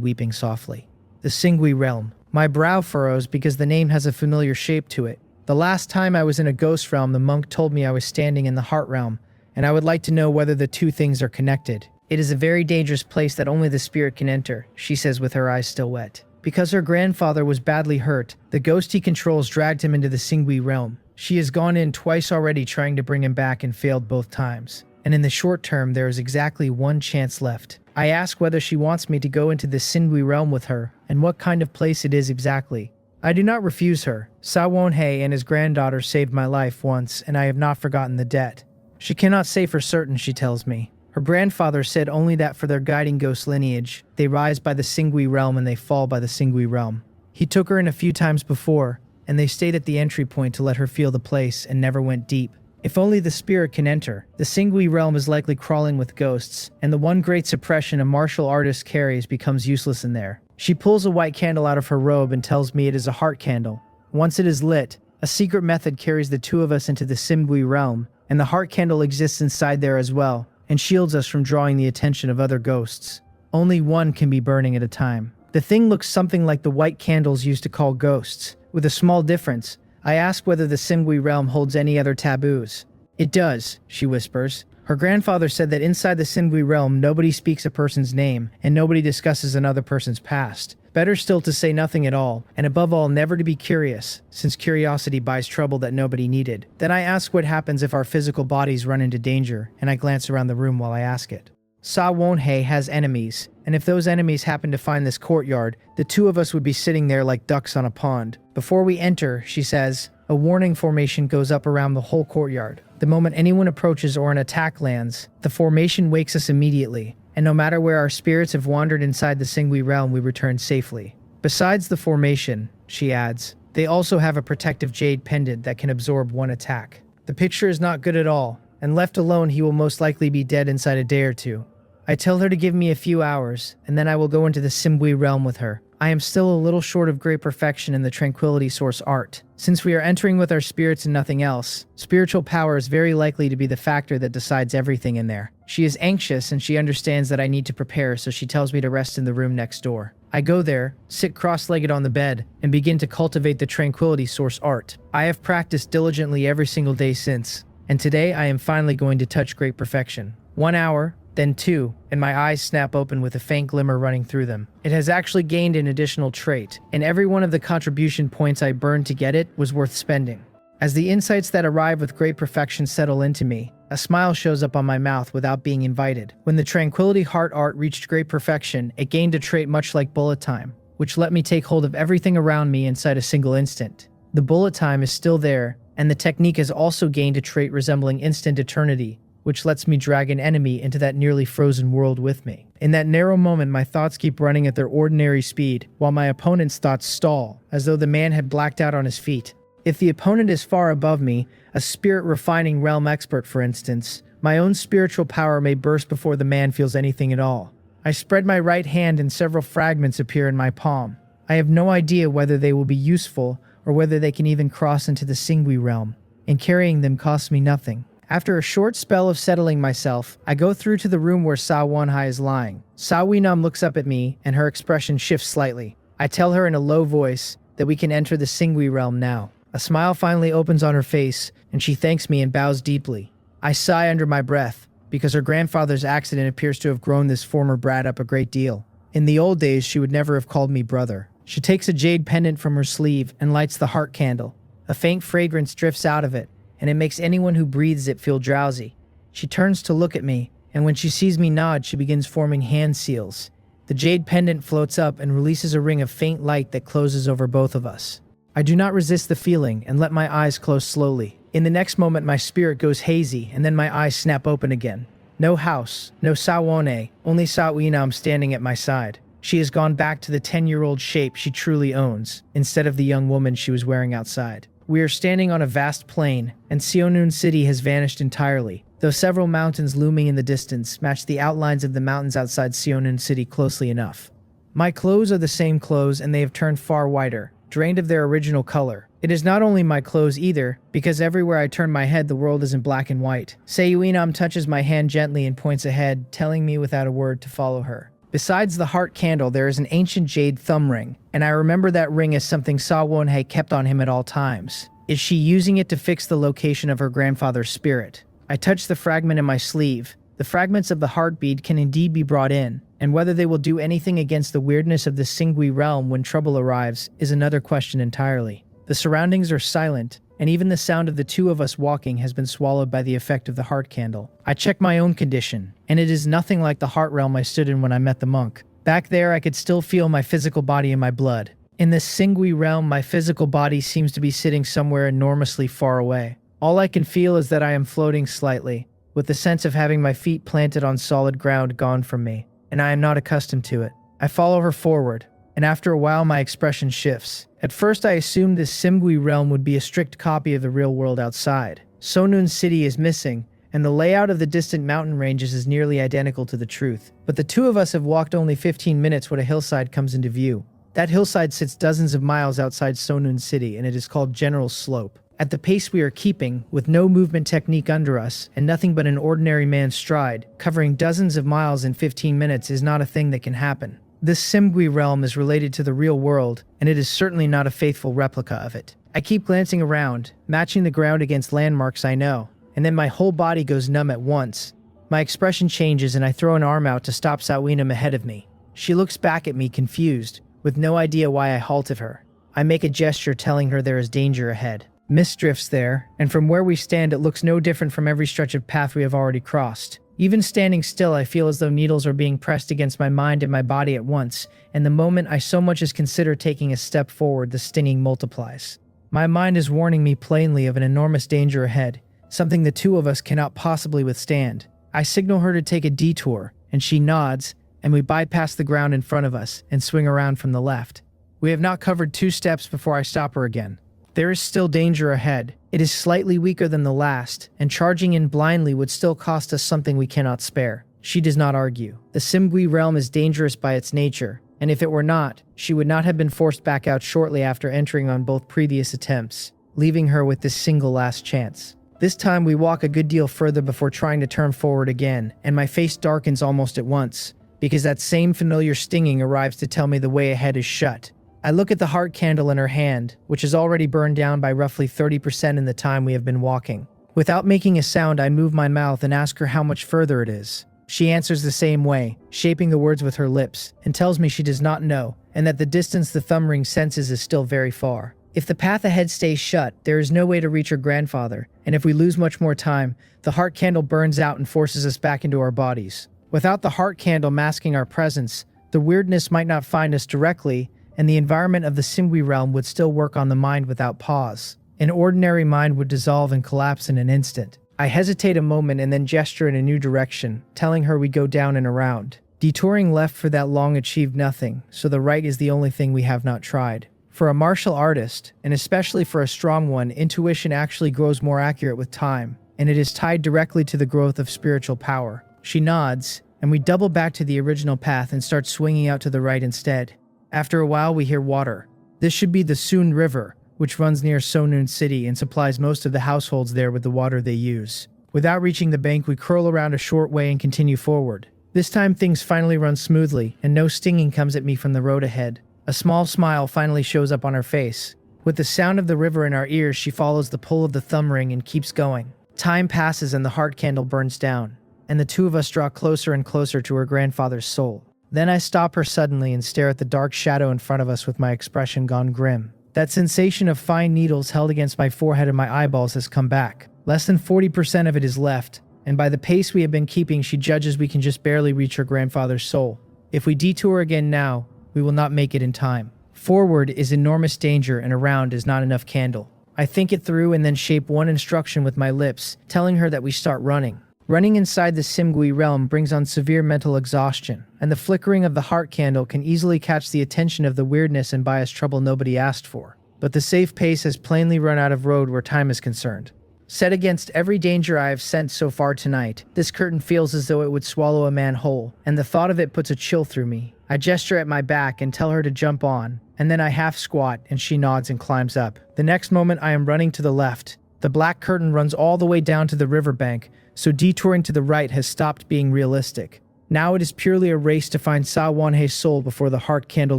weeping softly. The Singui realm. My brow furrows because the name has a familiar shape to it. The last time I was in a ghost realm, the monk told me I was standing in the heart realm, and I would like to know whether the two things are connected. It is a very dangerous place that only the spirit can enter, she says with her eyes still wet. Because her grandfather was badly hurt, the ghost he controls dragged him into the Singui realm. She has gone in twice already trying to bring him back and failed both times. And in the short term, there is exactly one chance left. I ask whether she wants me to go into the Singui realm with her, and what kind of place it is exactly. I do not refuse her. Sawonhei and his granddaughter saved my life once, and I have not forgotten the debt. She cannot say for certain, she tells me. Her grandfather said only that for their guiding ghost lineage, they rise by the Singui realm and they fall by the Singui realm. He took her in a few times before, and they stayed at the entry point to let her feel the place and never went deep. If only the spirit can enter, the Singui realm is likely crawling with ghosts, and the one great suppression a martial artist carries becomes useless in there. She pulls a white candle out of her robe and tells me it is a heart candle. Once it is lit, a secret method carries the two of us into the Singui realm, and the heart candle exists inside there as well, and shields us from drawing the attention of other ghosts. Only one can be burning at a time. The thing looks something like the white candles used to call ghosts, with a small difference. I ask whether the Singui realm holds any other taboos. It does, she whispers. Her grandfather said that inside the Singui realm nobody speaks a person's name, and nobody discusses another person's past. Better still to say nothing at all, and above all never to be curious, since curiosity buys trouble that nobody needed. Then I ask what happens if our physical bodies run into danger, and I glance around the room while I ask it. Sawonhei has enemies, and if those enemies happen to find this courtyard, the two of us would be sitting there like ducks on a pond. Before we enter, she says, a warning formation goes up around the whole courtyard. The moment anyone approaches or an attack lands, the formation wakes us immediately, and no matter where our spirits have wandered inside the Singui realm, we return safely. Besides the formation, she adds, they also have a protective jade pendant that can absorb one attack. The picture is not good at all, and left alone he will most likely be dead inside a day or two. I tell her to give me a few hours, and then I will go into the Singui realm with her. I am still a little short of great perfection in the tranquility source art. Since we are entering with our spirits and nothing else, spiritual power is very likely to be the factor that decides everything in there. She is anxious and she understands that I need to prepare, so she tells me to rest in the room next door. I go there, sit cross-legged on the bed, and begin to cultivate the tranquility source art. I have practiced diligently every single day since, and today I am finally going to touch great perfection. 1 hour, then 2, and my eyes snap open with a faint glimmer running through them. It has actually gained an additional trait, and every one of the contribution points I burned to get it was worth spending. As the insights that arrive with great perfection settle into me, a smile shows up on my mouth without being invited. When the Tranquility Heart art reached great perfection, it gained a trait much like bullet time, which let me take hold of everything around me inside a single instant. The bullet time is still there, and the technique has also gained a trait resembling instant eternity, which lets me drag an enemy into that nearly frozen world with me. In that narrow moment, my thoughts keep running at their ordinary speed, while my opponent's thoughts stall, as though the man had blacked out on his feet. If the opponent is far above me, a spirit-refining realm expert for instance, my own spiritual power may burst before the man feels anything at all. I spread my right hand and several fragments appear in my palm. I have no idea whether they will be useful or whether they can even cross into the Singui realm, and carrying them costs me nothing. After a short spell of settling myself, I go through to the room where Sa Wonhai is lying. Sa Winam looks up at me, and her expression shifts slightly. I tell her in a low voice that we can enter the Singui realm now. A smile finally opens on her face, and she thanks me and bows deeply. I sigh under my breath, because her grandfather's accident appears to have grown this former brat up a great deal. In the old days, she would never have called me brother. She takes a jade pendant from her sleeve and lights the heart candle. A faint fragrance drifts out of it, and it makes anyone who breathes it feel drowsy. She turns to look at me, and when she sees me nod, she begins forming hand seals. The jade pendant floats up and releases a ring of faint light that closes over both of us. I do not resist the feeling and let my eyes close slowly. In the next moment, my spirit goes hazy, and then my eyes snap open again. No house, no Sawone, only Sawinam standing at my side. She has gone back to the 10-year-old shape she truly owns, instead of the young woman she was wearing outside. We are standing on a vast plain, and Seonun City has vanished entirely, though several mountains looming in the distance match the outlines of the mountains outside Seonun City closely enough. My clothes are the same clothes, and they have turned far whiter, drained of their original color. It is not only my clothes either, because everywhere I turn my head the world is in black and white. Seiyuinam touches my hand gently and points ahead, telling me without a word to follow her. Besides the heart candle, there is an ancient jade thumb ring, and I remember that ring as something Sa Wonhei kept on him at all times. Is she using it to fix the location of her grandfather's spirit? I touch the fragment in my sleeve. The fragments of the heart bead can indeed be brought in, and whether they will do anything against the weirdness of the Singui realm when trouble arrives is another question entirely. The surroundings are silent, and even the sound of the two of us walking has been swallowed by the effect of the heart candle. I check my own condition, and it is nothing like the heart realm I stood in when I met the monk. Back there, I could still feel my physical body in my blood. In this Singui realm, my physical body seems to be sitting somewhere enormously far away. All I can feel is that I am floating slightly, with the sense of having my feet planted on solid ground gone from me, and I am not accustomed to it. I follow her forward, and after a while my expression shifts. At first I assumed this Singui realm would be a strict copy of the real world outside. Sonun City is missing, and the layout of the distant mountain ranges is nearly identical to the truth. But the two of us have walked only 15 minutes when a hillside comes into view. That hillside sits dozens of miles outside Sonun City, and it is called General Slope. At the pace we are keeping, with no movement technique under us, and nothing but an ordinary man's stride, covering dozens of miles in 15 minutes is not a thing that can happen. This Singui realm is related to the real world, and it is certainly not a faithful replica of it. I keep glancing around, matching the ground against landmarks I know, and then my whole body goes numb at once. My expression changes and I throw an arm out to stop Sawinam ahead of me. She looks back at me confused, with no idea why I halted her. I make a gesture telling her there is danger ahead. Mist drifts there, and from where we stand it looks no different from every stretch of path we have already crossed. Even standing still, I feel as though needles are being pressed against my mind and my body at once, and the moment I so much as consider taking a step forward, the stinging multiplies. My mind is warning me plainly of an enormous danger ahead, something the two of us cannot possibly withstand. I signal her to take a detour, and she nods, and we bypass the ground in front of us and swing around from the left. We have not covered 2 steps before I stop her again. There is still danger ahead. It is slightly weaker than the last, and charging in blindly would still cost us something we cannot spare. She does not argue. The Singui realm is dangerous by its nature, And if it were not, she would not have been forced back out shortly after entering on both previous attempts, leaving her with this single last chance. This time we walk a good deal further before trying to turn forward again, and my face darkens almost at once, because that same familiar stinging arrives to tell me the way ahead is shut. I look at the heart candle in her hand, which is already burned down by roughly 30% in the time we have been walking. Without making a sound, I move my mouth and ask her how much further it is. She answers the same way, shaping the words with her lips, and tells me she does not know, and that the distance the thumb ring senses is still very far. If the path ahead stays shut, there is no way to reach her grandfather, and if we lose much more time, the heart candle burns out and forces us back into our bodies. Without the heart candle masking our presence, the weirdness might not find us directly, and the environment of the Simgui realm would still work on the mind without pause. An ordinary mind would dissolve and collapse in an instant. I hesitate a moment and then gesture in a new direction, telling her we go down and around. Detouring left for that long achieved nothing, so the right is the only thing we have not tried. For a martial artist, and especially for a strong one, intuition actually grows more accurate with time, and it is tied directly to the growth of spiritual power. She nods, and we double back to the original path and start swinging out to the right instead. After a while, we hear water. This should be the Soon River, which runs near Sonun City and supplies most of the households there with the water they use. Without reaching the bank, we curl around a short way and continue forward. This time things finally run smoothly, and no stinging comes at me from the road ahead. A small smile finally shows up on her face. With the sound of the river in our ears, she follows the pull of the thumb ring and keeps going. Time passes and the heart candle burns down, and the two of us draw closer and closer to her grandfather's soul. Then I stop her suddenly and stare at the dark shadow in front of us with my expression gone grim. That sensation of fine needles held against my forehead and my eyeballs has come back. Less than 40% of it is left, and by the pace we have been keeping, she judges we can just barely reach her grandfather's soul. If we detour again now, we will not make it in time. Forward is enormous danger and around is not enough candle. I think it through and then shape one instruction with my lips, telling her that we start running. Running inside the Simgui realm brings on severe mental exhaustion, and the flickering of the heart candle can easily catch the attention of the weirdness and buy us trouble nobody asked for. But the safe pace has plainly run out of road where time is concerned. Set against every danger I have sensed so far tonight, this curtain feels as though it would swallow a man whole, and the thought of it puts a chill through me. I gesture at my back and tell her to jump on, and then I half squat and she nods and climbs up. The next moment I am running to the left. The black curtain runs all the way down to the riverbank, so detouring to the right has stopped being realistic. Now it is purely a race to find Sa Wanhei's soul before the heart candle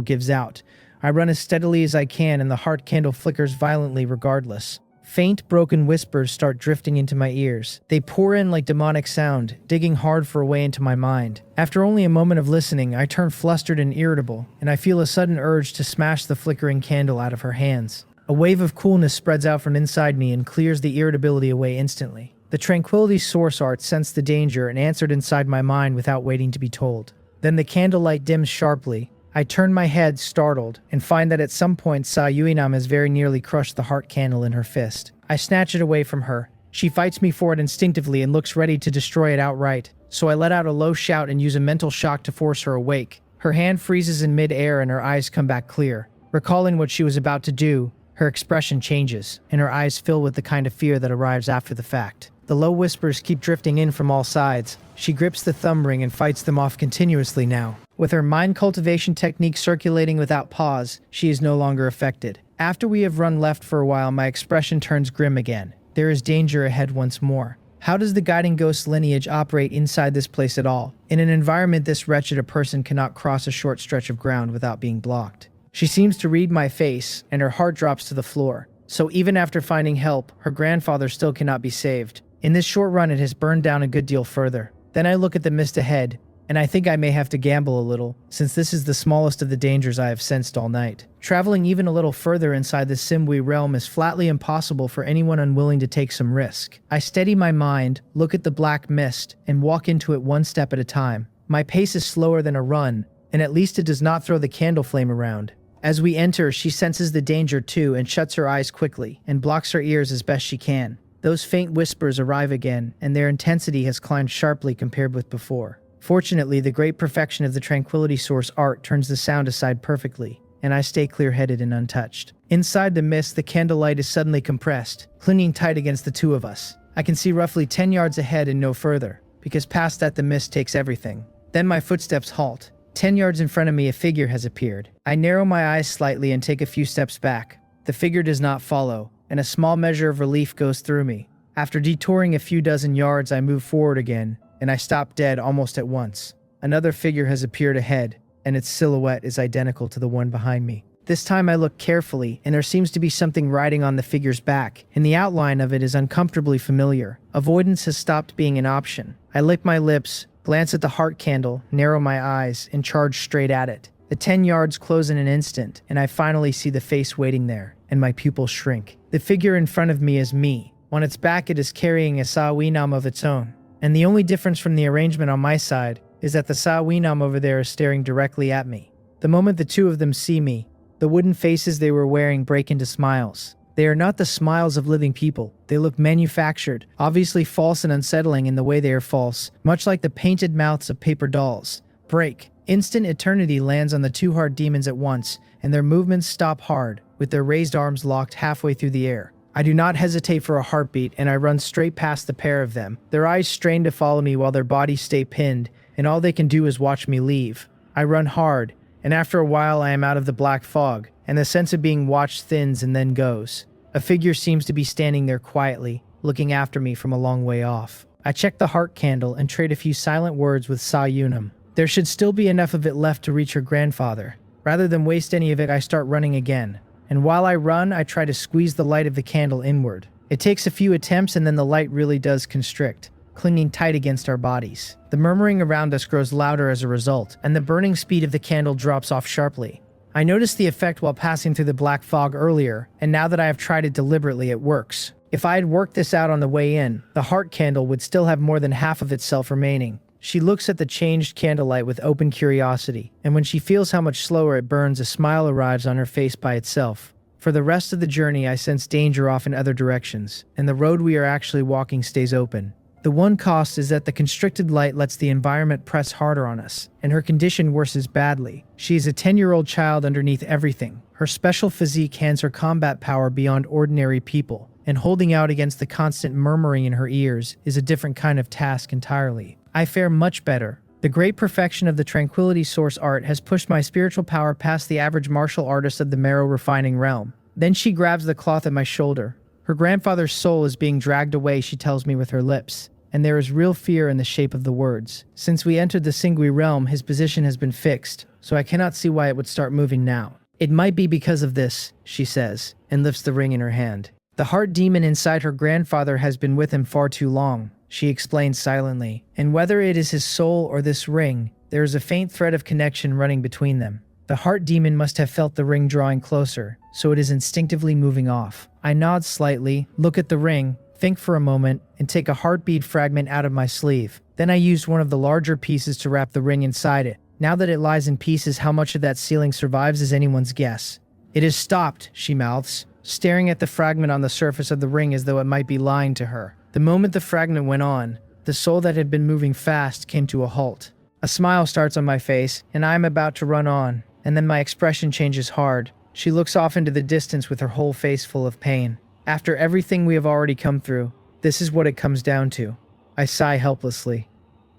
gives out. I run as steadily as I can and the heart candle flickers violently regardless. Faint, broken whispers start drifting into my ears. They pour in like demonic sound, digging hard for a way into my mind. After only a moment of listening, I turn flustered and irritable, and I feel a sudden urge to smash the flickering candle out of her hands. A wave of coolness spreads out from inside me and clears the irritability away instantly. The tranquility source art sensed the danger and answered inside my mind without waiting to be told. Then the candlelight dims sharply. I turn my head, startled, and find that at some point Sa Yuinam has very nearly crushed the heart candle in her fist. I snatch it away from her. She fights me for it instinctively and looks ready to destroy it outright, so I let out a low shout and use a mental shock to force her awake. Her hand freezes in mid-air and her eyes come back clear. Recalling what she was about to do, her expression changes, and her eyes fill with the kind of fear that arrives after the fact. The low whispers keep drifting in from all sides. She grips the thumb ring and fights them off continuously now. With her mind cultivation technique circulating without pause, she is no longer affected. After we have run left for a while, my expression turns grim again. There is danger ahead once more. How does the guiding ghost lineage operate inside this place at all? In an environment this wretched, a person cannot cross a short stretch of ground without being blocked. She seems to read my face, and her heart drops to the floor. So even after finding help, her grandfather still cannot be saved. In this short run, it has burned down a good deal further. Then I look at the mist ahead, and I think I may have to gamble a little, since this is the smallest of the dangers I have sensed all night. Traveling even a little further inside the Simgui realm is flatly impossible for anyone unwilling to take some risk. I steady my mind, look at the black mist, and walk into it one step at a time. My pace is slower than a run, and at least it does not throw the candle flame around. As we enter, she senses the danger too and shuts her eyes quickly, and blocks her ears as best she can. Those faint whispers arrive again, and their intensity has climbed sharply compared with before. Fortunately, the great perfection of the Tranquility Source art turns the sound aside perfectly, and I stay clear-headed and untouched. Inside the mist, the candlelight is suddenly compressed, clinging tight against the two of us. I can see roughly 10 yards ahead and no further, because past that the mist takes everything. Then my footsteps halt, 10 yards in front of me, a figure has appeared. I narrow my eyes slightly and take a few steps back. The figure does not follow, and a small measure of relief goes through me. After detouring a few dozen yards, I move forward again, and I stop dead almost at once. Another figure has appeared ahead, and its silhouette is identical to the one behind me. This time I look carefully, and there seems to be something riding on the figure's back, and the outline of it is uncomfortably familiar. Avoidance has stopped being an option. I lick my lips, glance at the heart candle, narrow my eyes, and charge straight at it. The 10 yards close in an instant, and I finally see the face waiting there, and my pupils shrink. The figure in front of me is me. On its back it is carrying a sawinam of its own. And the only difference from the arrangement on my side is that the sawinam over there is staring directly at me. The moment the two of them see me, the wooden faces they were wearing break into smiles. They are not the smiles of living people. They look manufactured, obviously false and unsettling in the way they are false, much like the painted mouths of paper dolls. Break. Instant eternity lands on the two hard demons at once, and their movements stop hard, with their raised arms locked halfway through the air. I do not hesitate for a heartbeat, and I run straight past the pair of them. Their eyes strain to follow me while their bodies stay pinned, and all they can do is watch me leave. I run hard, and after a while I am out of the black fog, and the sense of being watched thins and then goes. A figure seems to be standing there quietly, looking after me from a long way off. I check the heart candle and trade a few silent words with Sa Yunam. There should still be enough of it left to reach her grandfather. Rather than waste any of it, I start running again. And while I run, I try to squeeze the light of the candle inward. It takes a few attempts, and then the light really does constrict, clinging tight against our bodies. The murmuring around us grows louder as a result, and the burning speed of the candle drops off sharply. I noticed the effect while passing through the black fog earlier, and now that I have tried it deliberately, it works. If I had worked this out on the way in, the heart candle would still have more than half of itself remaining. She looks at the changed candlelight with open curiosity, and when she feels how much slower it burns, a smile arrives on her face by itself. For the rest of the journey, I sense danger off in other directions, and the road we are actually walking stays open. The one cost is that the constricted light lets the environment press harder on us, and her condition worsens badly. She is a 10-year-old child underneath everything. Her special physique hands her combat power beyond ordinary people, and holding out against the constant murmuring in her ears is a different kind of task entirely. I fare much better. The great perfection of the Tranquility Source art has pushed my spiritual power past the average martial artist of the marrow refining realm. Then she grabs the cloth at my shoulder. Her grandfather's soul is being dragged away, she tells me with her lips, and there is real fear in the shape of the words. Since we entered the Singui realm, his position has been fixed, so I cannot see why it would start moving now. It might be because of this, she says, and lifts the ring in her hand. The heart demon inside her grandfather has been with him far too long, she explains silently, and whether it is his soul or this ring, there is a faint thread of connection running between them. The heart demon must have felt the ring drawing closer, so it is instinctively moving off. I nod slightly, look at the ring, think for a moment, and take a heartbeat fragment out of my sleeve. Then I use one of the larger pieces to wrap the ring inside it. Now that it lies in pieces, how much of that sealing survives is anyone's guess. It is stopped, she mouths, staring at the fragment on the surface of the ring as though it might be lying to her. The moment the fragment went on, the soul that had been moving fast came to a halt. A smile starts on my face, and I am about to run on, and then my expression changes hard. She looks off into the distance with her whole face full of pain. After everything we have already come through, this is what it comes down to. I sigh helplessly.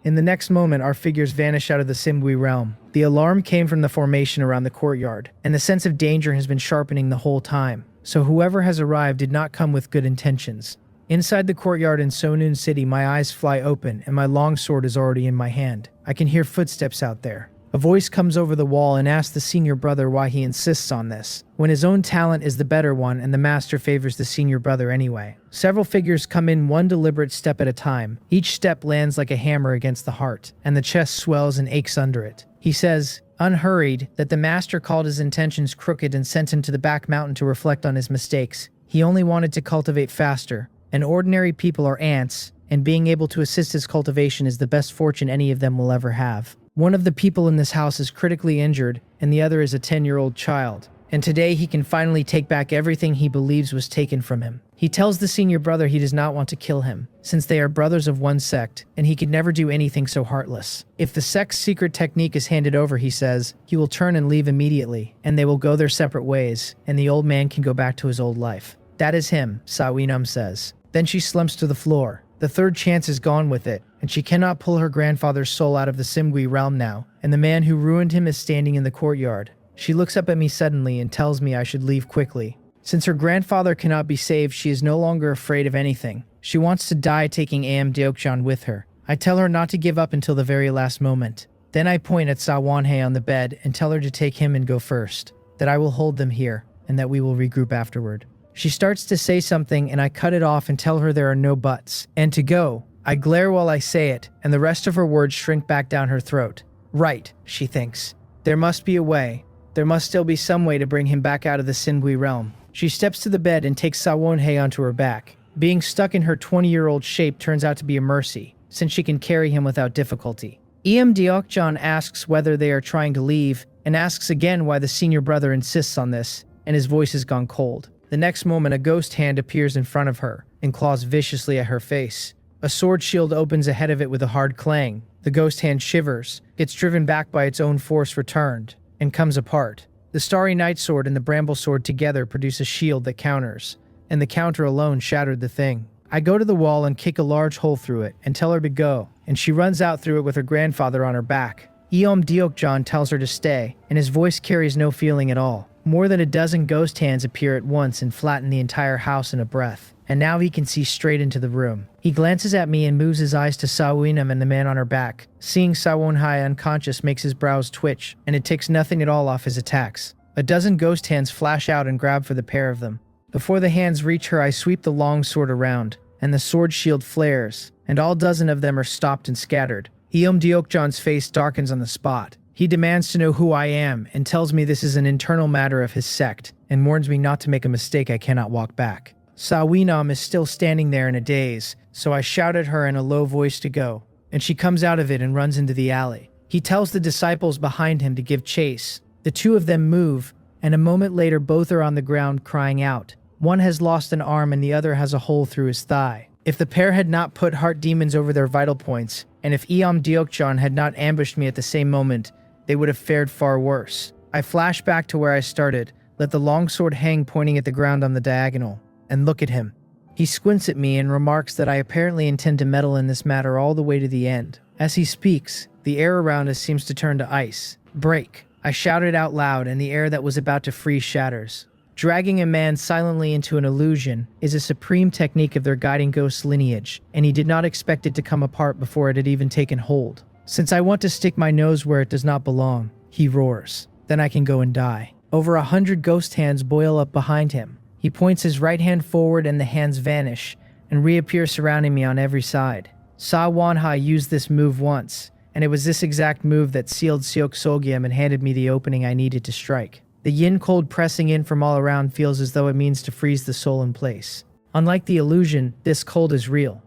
In the next moment, our figures vanish out of the Simbui realm. The alarm came from the formation around the courtyard, and the sense of danger has been sharpening the whole time. So whoever has arrived did not come with good intentions. Inside the courtyard in Sonun City, my eyes fly open, and my longsword is already in my hand. I can hear footsteps out there. A voice comes over the wall and asks the senior brother why he insists on this, when his own talent is the better one and the master favors the senior brother anyway. Several figures come in one deliberate step at a time. Each step lands like a hammer against the heart, and the chest swells and aches under it. He says, unhurried, that the master called his intentions crooked and sent him to the back mountain to reflect on his mistakes. He only wanted to cultivate faster, and ordinary people are ants, and being able to assist his cultivation is the best fortune any of them will ever have. One of the people in this house is critically injured, and the other is a 10-year-old child. And today he can finally take back everything he believes was taken from him. He tells the senior brother he does not want to kill him, since they are brothers of one sect, and he could never do anything so heartless. If the sect's secret technique is handed over, he says, he will turn and leave immediately, and they will go their separate ways, and the old man can go back to his old life. That is him, Sawinam says. Then she slumps to the floor. The third chance is gone with it, and she cannot pull her grandfather's soul out of the Simgui realm now, and the man who ruined him is standing in the courtyard. She looks up at me suddenly and tells me I should leave quickly. Since her grandfather cannot be saved, she is no longer afraid of anything. She wants to die taking Deokjan with her. I tell her not to give up until the very last moment. Then I point at Sawanhei on the bed and tell her to take him and go first, that I will hold them here, and that we will regroup afterward. She starts to say something and I cut it off and tell her there are no buts, and to go. I glare while I say it, and the rest of her words shrink back down her throat. Right, she thinks. There must be a way. There must still be some way to bring him back out of the Sinbui realm. She steps to the bed and takes Sawonhei onto her back. Being stuck in her 20-year-old shape turns out to be a mercy, since she can carry him without difficulty. Deokjan asks whether they are trying to leave, and asks again why the senior brother insists on this, and his voice has gone cold. The next moment, a ghost hand appears in front of her and claws viciously at her face. A sword shield opens ahead of it with a hard clang. The ghost hand shivers, gets driven back by its own force returned, and comes apart. The Starry Night Sword and the Bramble Sword together produce a shield that counters, and the counter alone shattered the thing. I go to the wall and kick a large hole through it and tell her to go, and she runs out through it with her grandfather on her back. Deokjan tells her to stay, and his voice carries no feeling at all. More than a dozen ghost hands appear at once and flatten the entire house in a breath, and now he can see straight into the room. He glances at me and moves his eyes to Sawinam and the man on her back. Seeing Sawonhai unconscious makes his brows twitch, and it takes nothing at all off his attacks. A dozen ghost hands flash out and grab for the pair of them. Before the hands reach her, I sweep the long sword around, and the sword shield flares, and all dozen of them are stopped and scattered. Deokjan's face darkens on the spot. He demands to know who I am and tells me this is an internal matter of his sect and warns me not to make a mistake I cannot walk back. Sawinam is still standing there in a daze, so I shout at her in a low voice to go, and she comes out of it and runs into the alley. He tells the disciples behind him to give chase. The two of them move, and a moment later both are on the ground crying out. One has lost an arm and the other has a hole through his thigh. If the pair had not put heart demons over their vital points, and if Deokjan had not ambushed me at the same moment, they would have fared far worse. I flash back to where I started, let the longsword hang pointing at the ground on the diagonal, and look at him. He squints at me and remarks that I apparently intend to meddle in this matter all the way to the end. As he speaks, the air around us seems to turn to ice. Break! I shout it out loud, and the air that was about to freeze shatters. Dragging a man silently into an illusion is a supreme technique of their guiding ghost's lineage, and he did not expect it to come apart before it had even taken hold. Since I want to stick my nose where it does not belong, he roars. Then I can go and die. Over 100 ghost hands boil up behind him. He points his right hand forward and the hands vanish and reappear surrounding me on every side. Sawonhai used this move once, and it was this exact move that sealed Seok Solgyam and handed me the opening I needed to strike. The yin cold pressing in from all around feels as though it means to freeze the soul in place. Unlike the illusion, this cold is real.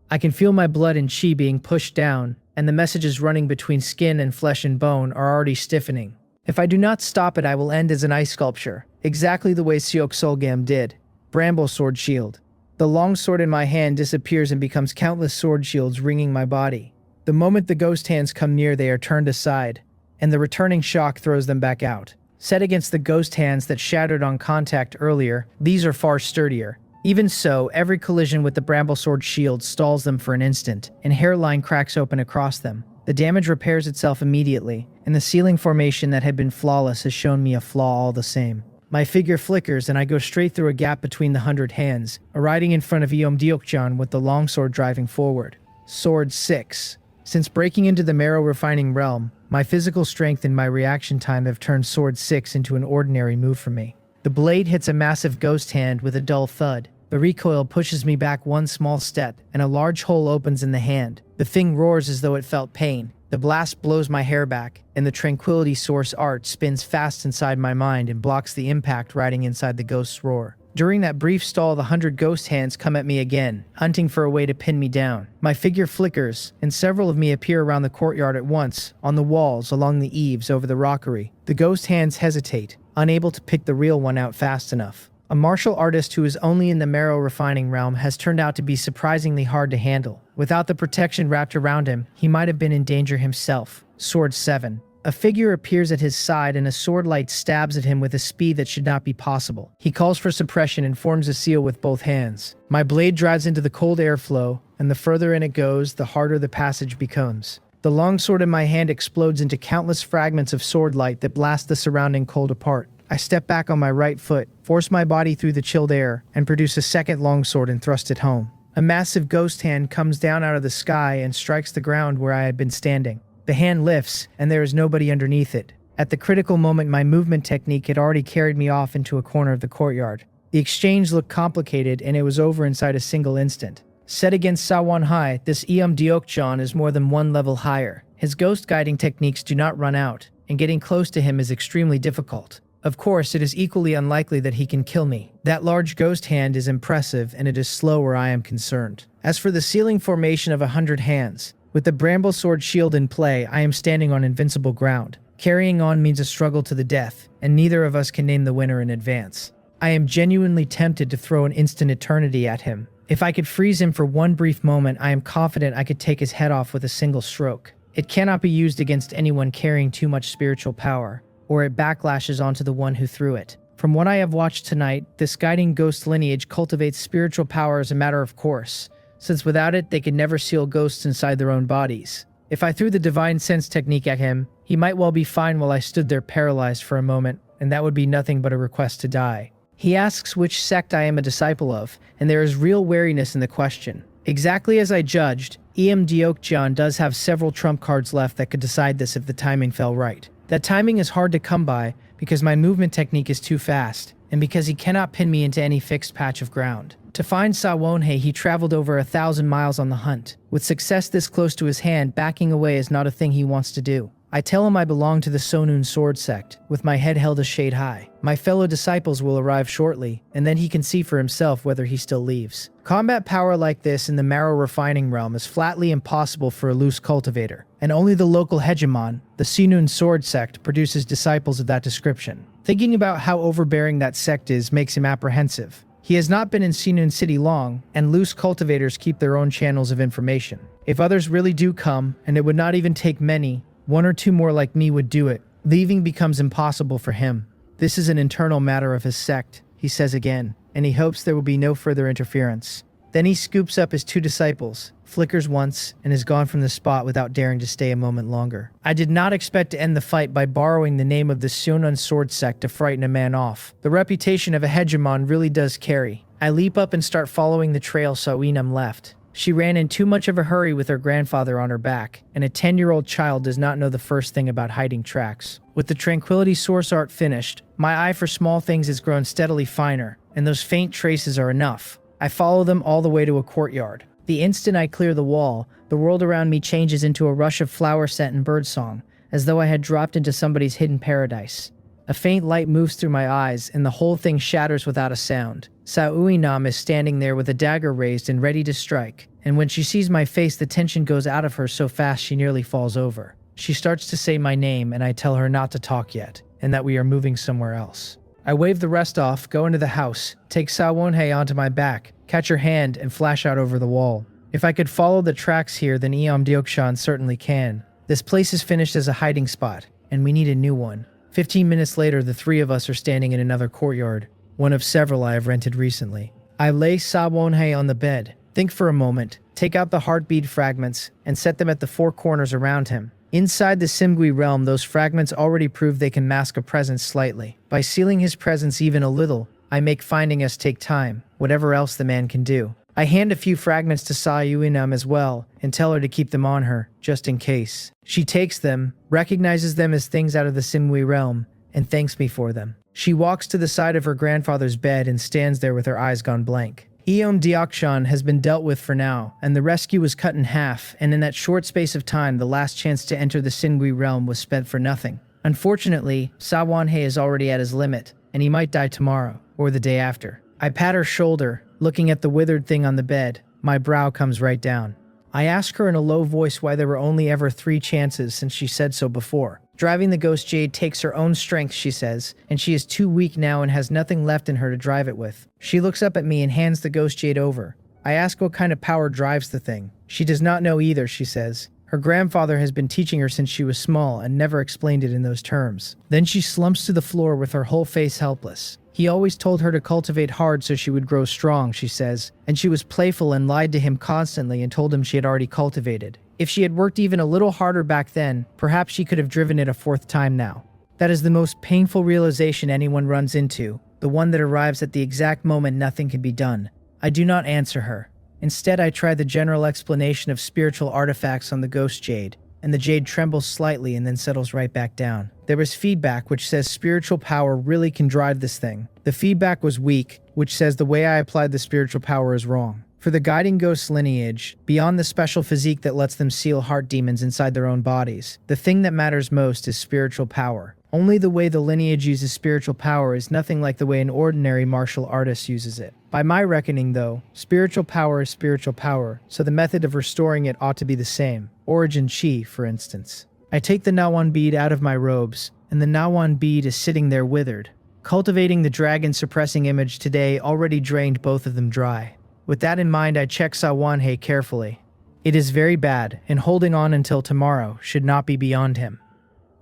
I can feel my blood and chi being pushed down, and the messages running between skin and flesh and bone are already stiffening. If I do not stop it, I will end as an ice sculpture, exactly the way Seok Solgyam did. Bramble sword shield. The long sword in my hand disappears and becomes countless sword shields ringing my body. The moment the ghost hands come near, they are turned aside, and the returning shock throws them back out. Set against the ghost hands that shattered on contact earlier, these are far sturdier. Even so, every collision with the bramble sword shield stalls them for an instant, and hairline cracks open across them. The damage repairs itself immediately, and the ceiling formation that had been flawless has shown me a flaw all the same. My figure flickers and I go straight through a gap between the 100 hands, arriving in front of Deokjan with the longsword driving forward. Sword 6. Since breaking into the marrow refining realm, my physical strength and my reaction time have turned Sword 6 into an ordinary move for me. The blade hits a massive ghost hand with a dull thud. The recoil pushes me back one small step, and a large hole opens in the hand. The thing roars as though it felt pain. The blast blows my hair back, and the Tranquility Source art spins fast inside my mind and blocks the impact riding inside the ghost's roar. During that brief stall, the 100 ghost hands come at me again, hunting for a way to pin me down. My figure flickers, and several of me appear around the courtyard at once, on the walls, along the eaves, over the rockery. The ghost hands hesitate, unable to pick the real one out fast enough. A martial artist who is only in the marrow refining realm has turned out to be surprisingly hard to handle. Without the protection wrapped around him, he might have been in danger himself. Sword 7. A figure appears at his side and a sword light stabs at him with a speed that should not be possible. He calls for suppression and forms a seal with both hands. My blade drives into the cold airflow, and the further in it goes, the harder the passage becomes. The longsword in my hand explodes into countless fragments of sword light that blast the surrounding cold apart. I step back on my right foot, force my body through the chilled air, and produce a second longsword and thrust it home. A massive ghost hand comes down out of the sky and strikes the ground where I had been standing. The hand lifts, and there is nobody underneath it. At the critical moment, my movement technique had already carried me off into a corner of the courtyard. The exchange looked complicated, and it was over inside a single instant. Set against Sawonhei, this Deokjan is more than one level higher. His ghost guiding techniques do not run out, and getting close to him is extremely difficult. Of course, it is equally unlikely that he can kill me. That large ghost hand is impressive, and it is slow where I am concerned. As for the ceiling formation of 100 hands, with the bramble sword shield in play, I am standing on invincible ground. Carrying on means a struggle to the death, and neither of us can name the winner in advance. I am genuinely tempted to throw an instant eternity at him. If I could freeze him for one brief moment, I am confident I could take his head off with a single stroke. It cannot be used against anyone carrying too much spiritual power, or it backlashes onto the one who threw it. From what I have watched tonight, this guiding ghost lineage cultivates spiritual power as a matter of course, since without it, they could never seal ghosts inside their own bodies. If I threw the divine sense technique at him, he might well be fine while I stood there paralyzed for a moment, and that would be nothing but a request to die. He asks which sect I am a disciple of, and there is real wariness in the question. Exactly as I judged, Deokjan does have several trump cards left that could decide this if the timing fell right. That timing is hard to come by because my movement technique is too fast, and because he cannot pin me into any fixed patch of ground. To find Sawonhei, he traveled over 1,000 miles on the hunt. With success this close to his hand, backing away is not a thing he wants to do. I tell him I belong to the Sonun sword sect, with my head held a shade high. My fellow disciples will arrive shortly, and then he can see for himself whether he still leaves. Combat power like this in the marrow refining realm is flatly impossible for a loose cultivator, and only the local hegemon, the Sinun sword sect, produces disciples of that description. Thinking about how overbearing that sect is makes him apprehensive. He has not been in Sinun City long, and loose cultivators keep their own channels of information. If others really do come, and it would not even take many, one or two more like me would do it. Leaving becomes impossible for him. This is an internal matter of his sect, he says again, and he hopes there will be no further interference. Then he scoops up his two disciples, flickers once, and is gone from the spot without daring to stay a moment longer. I did not expect to end the fight by borrowing the name of the Sunun sword sect to frighten a man off. The reputation of a hegemon really does carry. I leap up and start following the trail Sawinam left. She ran in too much of a hurry with her grandfather on her back, and a 10-year-old child does not know the first thing about hiding tracks. With the Tranquility Source art finished, my eye for small things has grown steadily finer, and those faint traces are enough. I follow them all the way to a courtyard. The instant I clear the wall, the world around me changes into a rush of flower scent and birdsong, as though I had dropped into somebody's hidden paradise. A faint light moves through my eyes, and the whole thing shatters without a sound. Sawinam is standing there with a dagger raised and ready to strike, and when she sees my face, the tension goes out of her so fast she nearly falls over. She starts to say my name, and I tell her not to talk yet, and that we are moving somewhere else. I wave the rest off, go into the house, take Sawonhei onto my back, catch her hand, and flash out over the wall. If I could follow the tracks here, then Deokjan certainly can. This place is finished as a hiding spot, and we need a new one. 15 minutes later, the three of us are standing in another courtyard, one of several I have rented recently. I lay Sawonhei on the bed, think for a moment, take out the heartbeat fragments, and set them at the four corners around him. Inside the Simgui realm, those fragments already prove they can mask a presence slightly. By sealing his presence even a little, I make finding us take time, whatever else the man can do. I hand a few fragments to Sayuinam as well, and tell her to keep them on her, just in case. She takes them, recognizes them as things out of the Simgui realm, and thanks me for them. She walks to the side of her grandfather's bed and stands there with her eyes gone blank. Deokjan has been dealt with for now, and the rescue was cut in half, and in that short space of time, the last chance to enter the Simgui realm was spent for nothing. Unfortunately, Sawonhei is already at his limit, and he might die tomorrow, or the day after. I pat her shoulder, looking at the withered thing on the bed. My brow comes right down. I ask her in a low voice why there were only ever 3 chances since she said so before. Driving the Ghost Jade takes her own strength, she says, and she is too weak now and has nothing left in her to drive it with. She looks up at me and hands the Ghost Jade over. I ask what kind of power drives the thing. She does not know either, she says. Her grandfather has been teaching her since she was small and never explained it in those terms. Then she slumps to the floor with her whole face helpless. He always told her to cultivate hard so she would grow strong, she says, and she was playful and lied to him constantly and told him she had already cultivated. If she had worked even a little harder back then, perhaps she could have driven it a fourth time now. That is the most painful realization anyone runs into, the one that arrives at the exact moment nothing can be done. I do not answer her. Instead, I try the general explanation of spiritual artifacts on the ghost jade, and the jade trembles slightly and then settles right back down. There was feedback which says spiritual power really can drive this thing. The feedback was weak, which says the way I applied the spiritual power is wrong. For the guiding ghost lineage, beyond the special physique that lets them seal heart demons inside their own bodies, the thing that matters most is spiritual power. Only the way the lineage uses spiritual power is nothing like the way an ordinary martial artist uses it. By my reckoning, though, spiritual power is spiritual power, so the method of restoring it ought to be the same. Origin Chi, for instance. I take the Nawan bead out of my robes, and the Nawan bead is sitting there withered. Cultivating the dragon suppressing image today already drained both of them dry. With that in mind, I check Sawanhe carefully. It is very bad, and holding on until tomorrow should not be beyond him.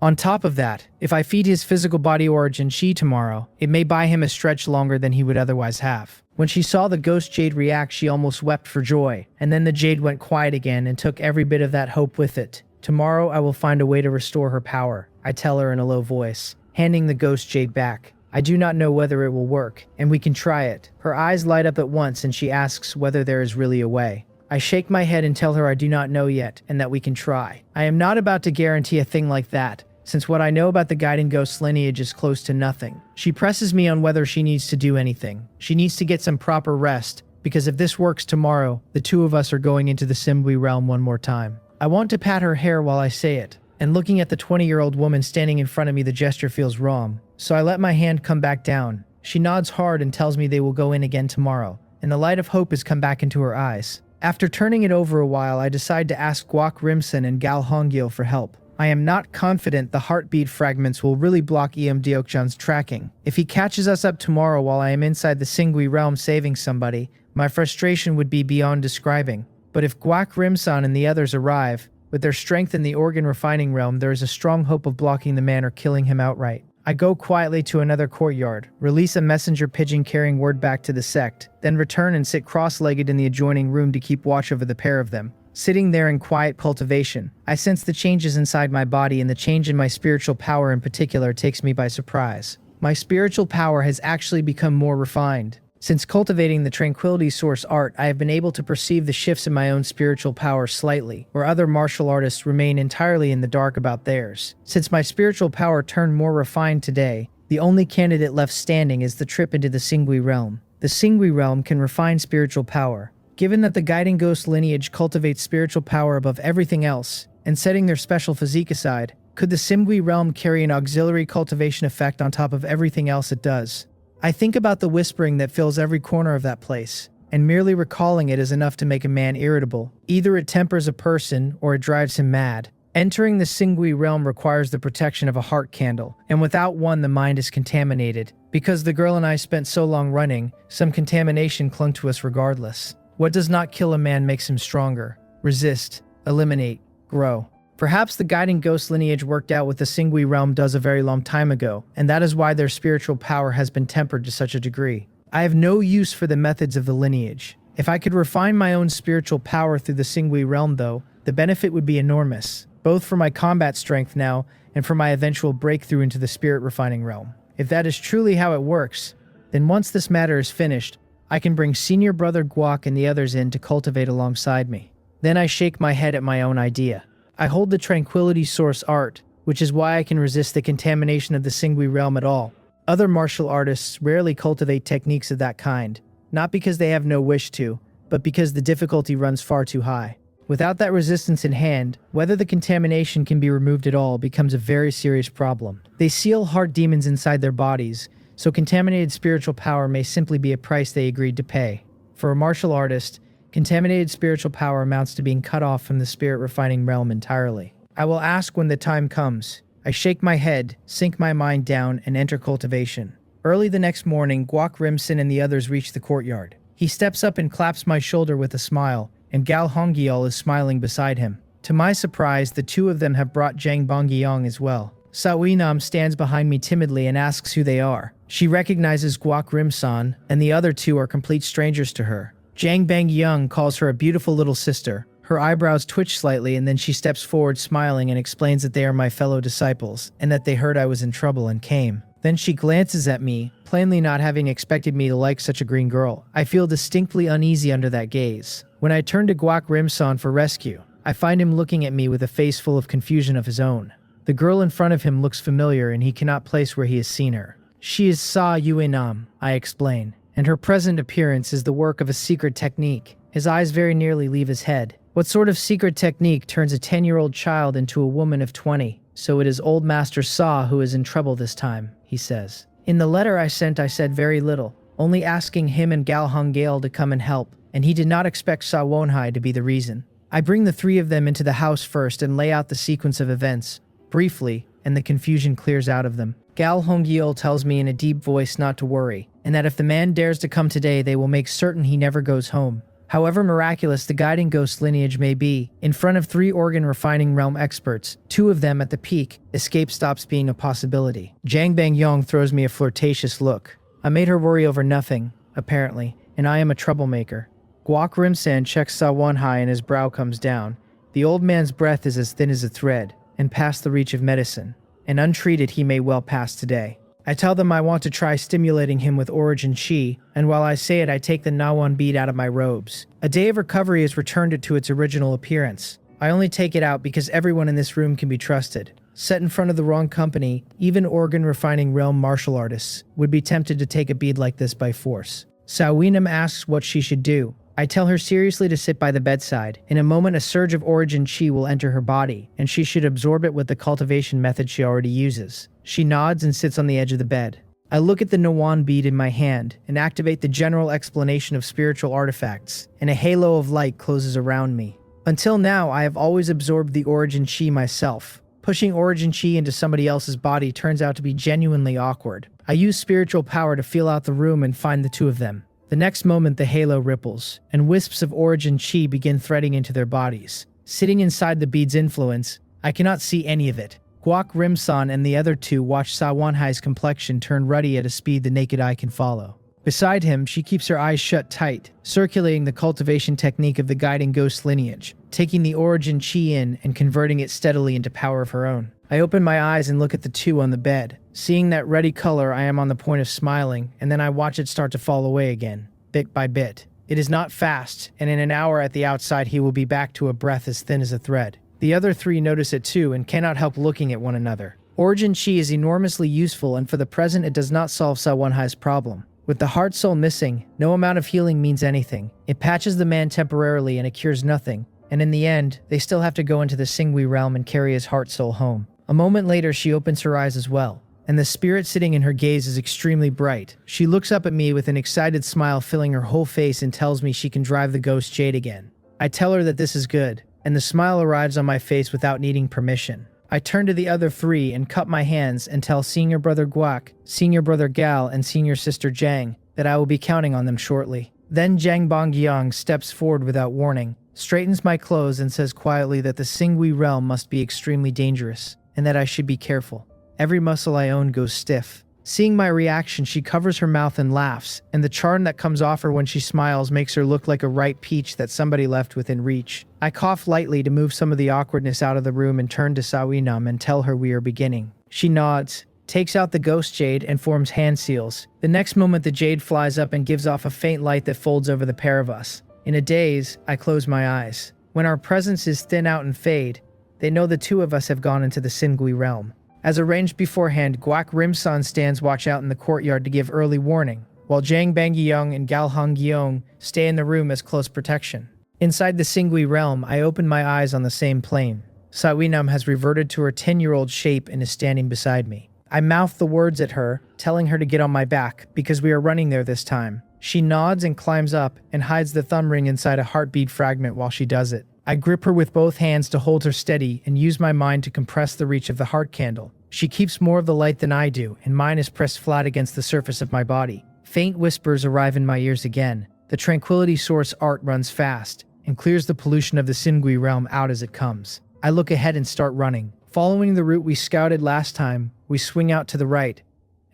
On top of that, if I feed his physical body Origin Chi tomorrow, it may buy him a stretch longer than he would otherwise have. When she saw the ghost jade react, she almost wept for joy, and then the jade went quiet again and took every bit of that hope with it. Tomorrow I will find a way to restore her power, I tell her in a low voice, handing the ghost jade back. I do not know whether it will work, and we can try it. Her eyes light up at once and she asks whether there is really a way. I shake my head and tell her I do not know yet, and that we can try. I am not about to guarantee a thing like that, since what I know about the guiding ghost lineage is close to nothing. She presses me on whether she needs to do anything. She needs to get some proper rest, because if this works tomorrow, the two of us are going into the Simbui realm one more time. I want to pat her hair while I say it, and looking at the 20-year-old woman standing in front of me, the gesture feels wrong. So I let my hand come back down. She nods hard and tells me they will go in again tomorrow, and the light of hope has come back into her eyes. After turning it over a while, I decide to ask Guak Rimson and Gal Hongil for help. I am not confident the heartbeat fragments will really block Em Deokjan's tracking. If he catches us up tomorrow while I am inside the Singui realm saving somebody, my frustration would be beyond describing. But if Guak Rimson and the others arrive, with their strength in the organ refining realm, there is a strong hope of blocking the man or killing him outright. I go quietly to another courtyard, release a messenger pigeon carrying word back to the sect, then return and sit cross-legged in the adjoining room to keep watch over the pair of them. Sitting there in quiet cultivation, I sense the changes inside my body, and the change in my spiritual power in particular takes me by surprise. My spiritual power has actually become more refined. Since cultivating the Tranquility Source art, I have been able to perceive the shifts in my own spiritual power slightly, where other martial artists remain entirely in the dark about theirs. Since my spiritual power turned more refined today, the only candidate left standing is the trip into the Singui realm. The Singui realm can refine spiritual power. Given that the guiding ghost lineage cultivates spiritual power above everything else, and setting their special physique aside, could the Singui realm carry an auxiliary cultivation effect on top of everything else it does? I think about the whispering that fills every corner of that place, and merely recalling it is enough to make a man irritable. Either it tempers a person, or it drives him mad. Entering the Singui realm requires the protection of a heart candle, and without one the mind is contaminated. Because the girl and I spent so long running, some contamination clung to us regardless. What does not kill a man makes him stronger. Resist, eliminate, grow. Perhaps the guiding ghost lineage worked out with the Singui realm does a very long time ago, and that is why their spiritual power has been tempered to such a degree. I have no use for the methods of the lineage. If I could refine my own spiritual power through the Singui realm though, the benefit would be enormous, both for my combat strength now and for my eventual breakthrough into the spirit refining realm. If that is truly how it works, then once this matter is finished, I can bring senior brother Guak and the others in to cultivate alongside me. Then I shake my head at my own idea. I hold the Tranquility Source art, which is why I can resist the contamination of the Singui realm at all. Other martial artists rarely cultivate techniques of that kind, not because they have no wish to, but because the difficulty runs far too high. Without that resistance in hand, whether the contamination can be removed at all becomes a very serious problem. They seal heart demons inside their bodies, so contaminated spiritual power may simply be a price they agreed to pay. For a martial artist, contaminated spiritual power amounts to being cut off from the spirit refining realm entirely. I will ask when the time comes. I shake my head, sink my mind down, and enter cultivation. Early the next morning, Guak Rimson and the others reach the courtyard. He steps up and claps my shoulder with a smile, and Gal Hongyeol is smiling beside him. To my surprise, the two of them have brought Jang Bongyong as well. Sawinam stands behind me timidly and asks who they are. She recognizes Guak Rim-san, and the other two are complete strangers to her. Jang Bang-young calls her a beautiful little sister. Her eyebrows twitch slightly, and then she steps forward smiling and explains that they are my fellow disciples, and that they heard I was in trouble and came. Then she glances at me, plainly not having expected me to like such a green girl. I feel distinctly uneasy under that gaze. When I turn to Guak Rim-san for rescue, I find him looking at me with a face full of confusion of his own. The girl in front of him looks familiar, and he cannot place where he has seen her. She is Sa Yuenam, I explain, and her present appearance is the work of a secret technique. His eyes very nearly leave his head. What sort of secret technique turns a 10-year-old child into a woman of 20? So it is old Master Sa who is in trouble this time, he says. In the letter I sent, I said very little, only asking him and Gal Hongale to come and help, and he did not expect Sa Wonhai to be the reason. I bring the three of them into the house first and lay out the sequence of events, briefly, and the confusion clears out of them. Gal Hongale tells me in a deep voice not to worry, and that if the man dares to come today, they will make certain he never goes home. However miraculous the guiding ghost lineage may be, in front of 3 organ refining realm experts, 2 of them at the peak, escape stops being a possibility. Jang Bang-young throws me a flirtatious look. I made her worry over nothing, apparently, and I am a troublemaker. Guak Rim-san checks Sa Wonhai and his brow comes down. The old man's breath is as thin as a thread, and past the reach of medicine, and untreated he may well pass today. I tell them I want to try stimulating him with origin chi, and while I say it I take the Nawan bead out of my robes. A day of recovery has returned it to its original appearance. I only take it out because everyone in this room can be trusted. Set in front of the wrong company, even organ refining realm martial artists would be tempted to take a bead like this by force. Sawinam asks what she should do. I tell her seriously to sit by the bedside. In a moment a surge of origin chi will enter her body, and she should absorb it with the cultivation method she already uses. She nods and sits on the edge of the bed. I look at the Nawan bead in my hand and activate the general explanation of spiritual artifacts, and a halo of light closes around me. Until now, I have always absorbed the origin chi myself. Pushing origin chi into somebody else's body turns out to be genuinely awkward. I use spiritual power to feel out the room and find the 2 of them. The next moment the halo ripples, and wisps of origin chi begin threading into their bodies. Sitting inside the bead's influence, I cannot see any of it. Guak Rim-san and the other 2 watch Sa Wonhai's complexion turn ruddy at a speed the naked eye can follow. Beside him, she keeps her eyes shut tight, circulating the cultivation technique of the guiding ghost lineage, taking the origin chi in and converting it steadily into power of her own. I open my eyes and look at the 2 on the bed. Seeing that ruddy color, I am on the point of smiling, and then I watch it start to fall away again, bit by bit. It is not fast, and in an hour at the outside he will be back to a breath as thin as a thread. The other 3 notice it too and cannot help looking at one another. Origin chi is enormously useful, and for the present it does not solve Sa Wonhai's problem. With the heart soul missing, no amount of healing means anything. It patches the man temporarily and it cures nothing, and in the end, they still have to go into the Singui realm and carry his heart soul home. A moment later she opens her eyes as well, and the spirit sitting in her gaze is extremely bright. She looks up at me with an excited smile filling her whole face and tells me she can drive the ghost jade again. I tell her that this is good, and the smile arrives on my face without needing permission. I turn to the other 3 and cup my hands and tell senior brother Guak, senior brother Gal, and senior sister Jang that I will be counting on them shortly. Then Jang Bang-young steps forward without warning, straightens my clothes and says quietly that the Singui realm must be extremely dangerous, and that I should be careful. Every muscle I own goes stiff. Seeing my reaction, she covers her mouth and laughs, and the charm that comes off her when she smiles makes her look like a ripe peach that somebody left within reach. I cough lightly to move some of the awkwardness out of the room and turn to Sawinam and tell her we are beginning. She nods, takes out the ghost jade, and forms hand seals. The next moment the jade flies up and gives off a faint light that folds over the pair of us. In a daze, I close my eyes. When our presences thin out and fade, they know the 2 of us have gone into the Singui realm. As arranged beforehand, Guak Rim-san stands watch out in the courtyard to give early warning, while Jang Bang-young and Gal Hongale stay in the room as close protection. Inside the Singui realm, I open my eyes on the same plane. Sawinam has reverted to her 10-year-old shape and is standing beside me. I mouth the words at her, telling her to get on my back, because we are running there this time. She nods and climbs up, and hides the thumb ring inside a heartbeat fragment while she does it. I grip her with both hands to hold her steady and use my mind to compress the reach of the heart candle. She keeps more of the light than I do, and mine is pressed flat against the surface of my body. Faint whispers arrive in my ears again. The tranquility source art runs fast, and clears the pollution of the Singui realm out as it comes. I look ahead and start running. Following the route we scouted last time, we swing out to the right,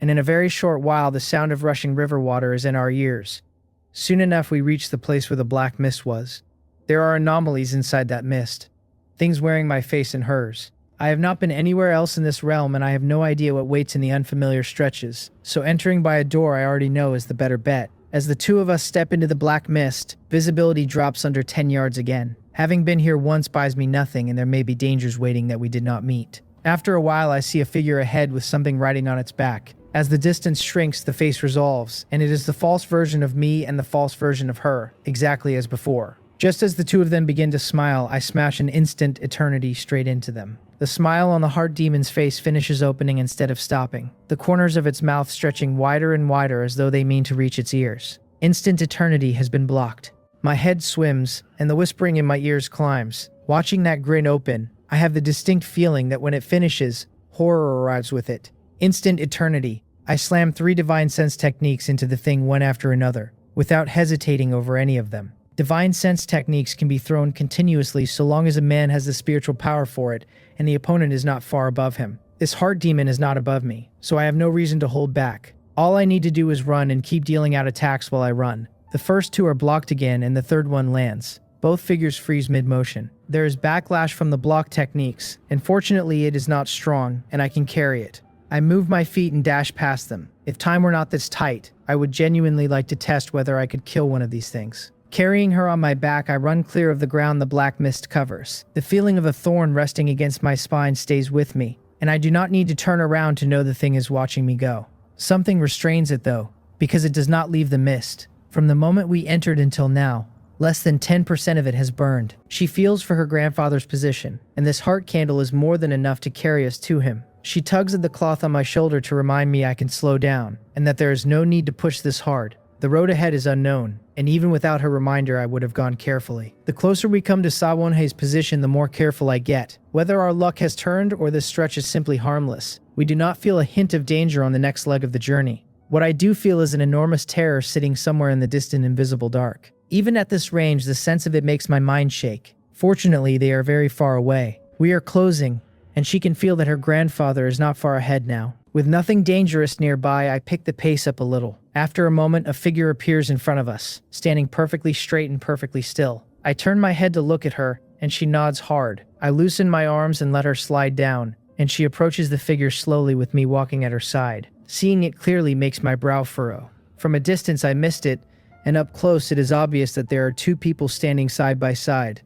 and in a very short while the sound of rushing river water is in our ears. Soon enough we reach the place where the black mist was. There are anomalies inside that mist. Things wearing my face and hers. I have not been anywhere else in this realm and I have no idea what waits in the unfamiliar stretches, so entering by a door I already know is the better bet. As the two of us step into the black mist, visibility drops under 10 yards again. Having been here once buys me nothing and there may be dangers waiting that we did not meet. After a while I see a figure ahead with something riding on its back. As the distance shrinks, the face resolves, and it is the false version of me and the false version of her, exactly as before. Just as the two of them begin to smile, I smash an instant eternity straight into them. The smile on the heart demon's face finishes opening instead of stopping, the corners of its mouth stretching wider and wider as though they mean to reach its ears. Instant eternity has been blocked. My head swims, and the whispering in my ears climbs. Watching that grin open, I have the distinct feeling that when it finishes, horror arrives with it. Instant eternity. I slam 3 divine sense techniques into the thing one after another, without hesitating over any of them. Divine sense techniques can be thrown continuously so long as a man has the spiritual power for it, and the opponent is not far above him. This heart demon is not above me, so I have no reason to hold back. All I need to do is run and keep dealing out attacks while I run. The first 2 are blocked again and the third one lands. Both figures freeze mid-motion. There is backlash from the block techniques, and fortunately it is not strong, and I can carry it. I move my feet and dash past them. If time were not this tight, I would genuinely like to test whether I could kill one of these things. Carrying her on my back, I run clear of the ground the black mist covers. The feeling of a thorn resting against my spine stays with me, and I do not need to turn around to know the thing is watching me go. Something restrains it though, because it does not leave the mist. From the moment we entered until now, less than 10% of it has burned. She feels for her grandfather's position, and this heart candle is more than enough to carry us to him. She tugs at the cloth on my shoulder to remind me I can slow down, and that there is no need to push this hard. The road ahead is unknown, and even without her reminder I would have gone carefully. The closer we come to Sawonhei's position, the more careful I get. Whether our luck has turned or this stretch is simply harmless, we do not feel a hint of danger on the next leg of the journey. What I do feel is an enormous terror sitting somewhere in the distant invisible dark. Even at this range, the sense of it makes my mind shake. Fortunately, they are very far away. We are closing, and she can feel that her grandfather is not far ahead now. With nothing dangerous nearby, I pick the pace up a little. After a moment, a figure appears in front of us, standing perfectly straight and perfectly still. I turn my head to look at her, and she nods hard. I loosen my arms and let her slide down, and she approaches the figure slowly with me walking at her side. Seeing it clearly makes my brow furrow. From a distance I missed it, and up close it is obvious that there are 2 people standing side by side,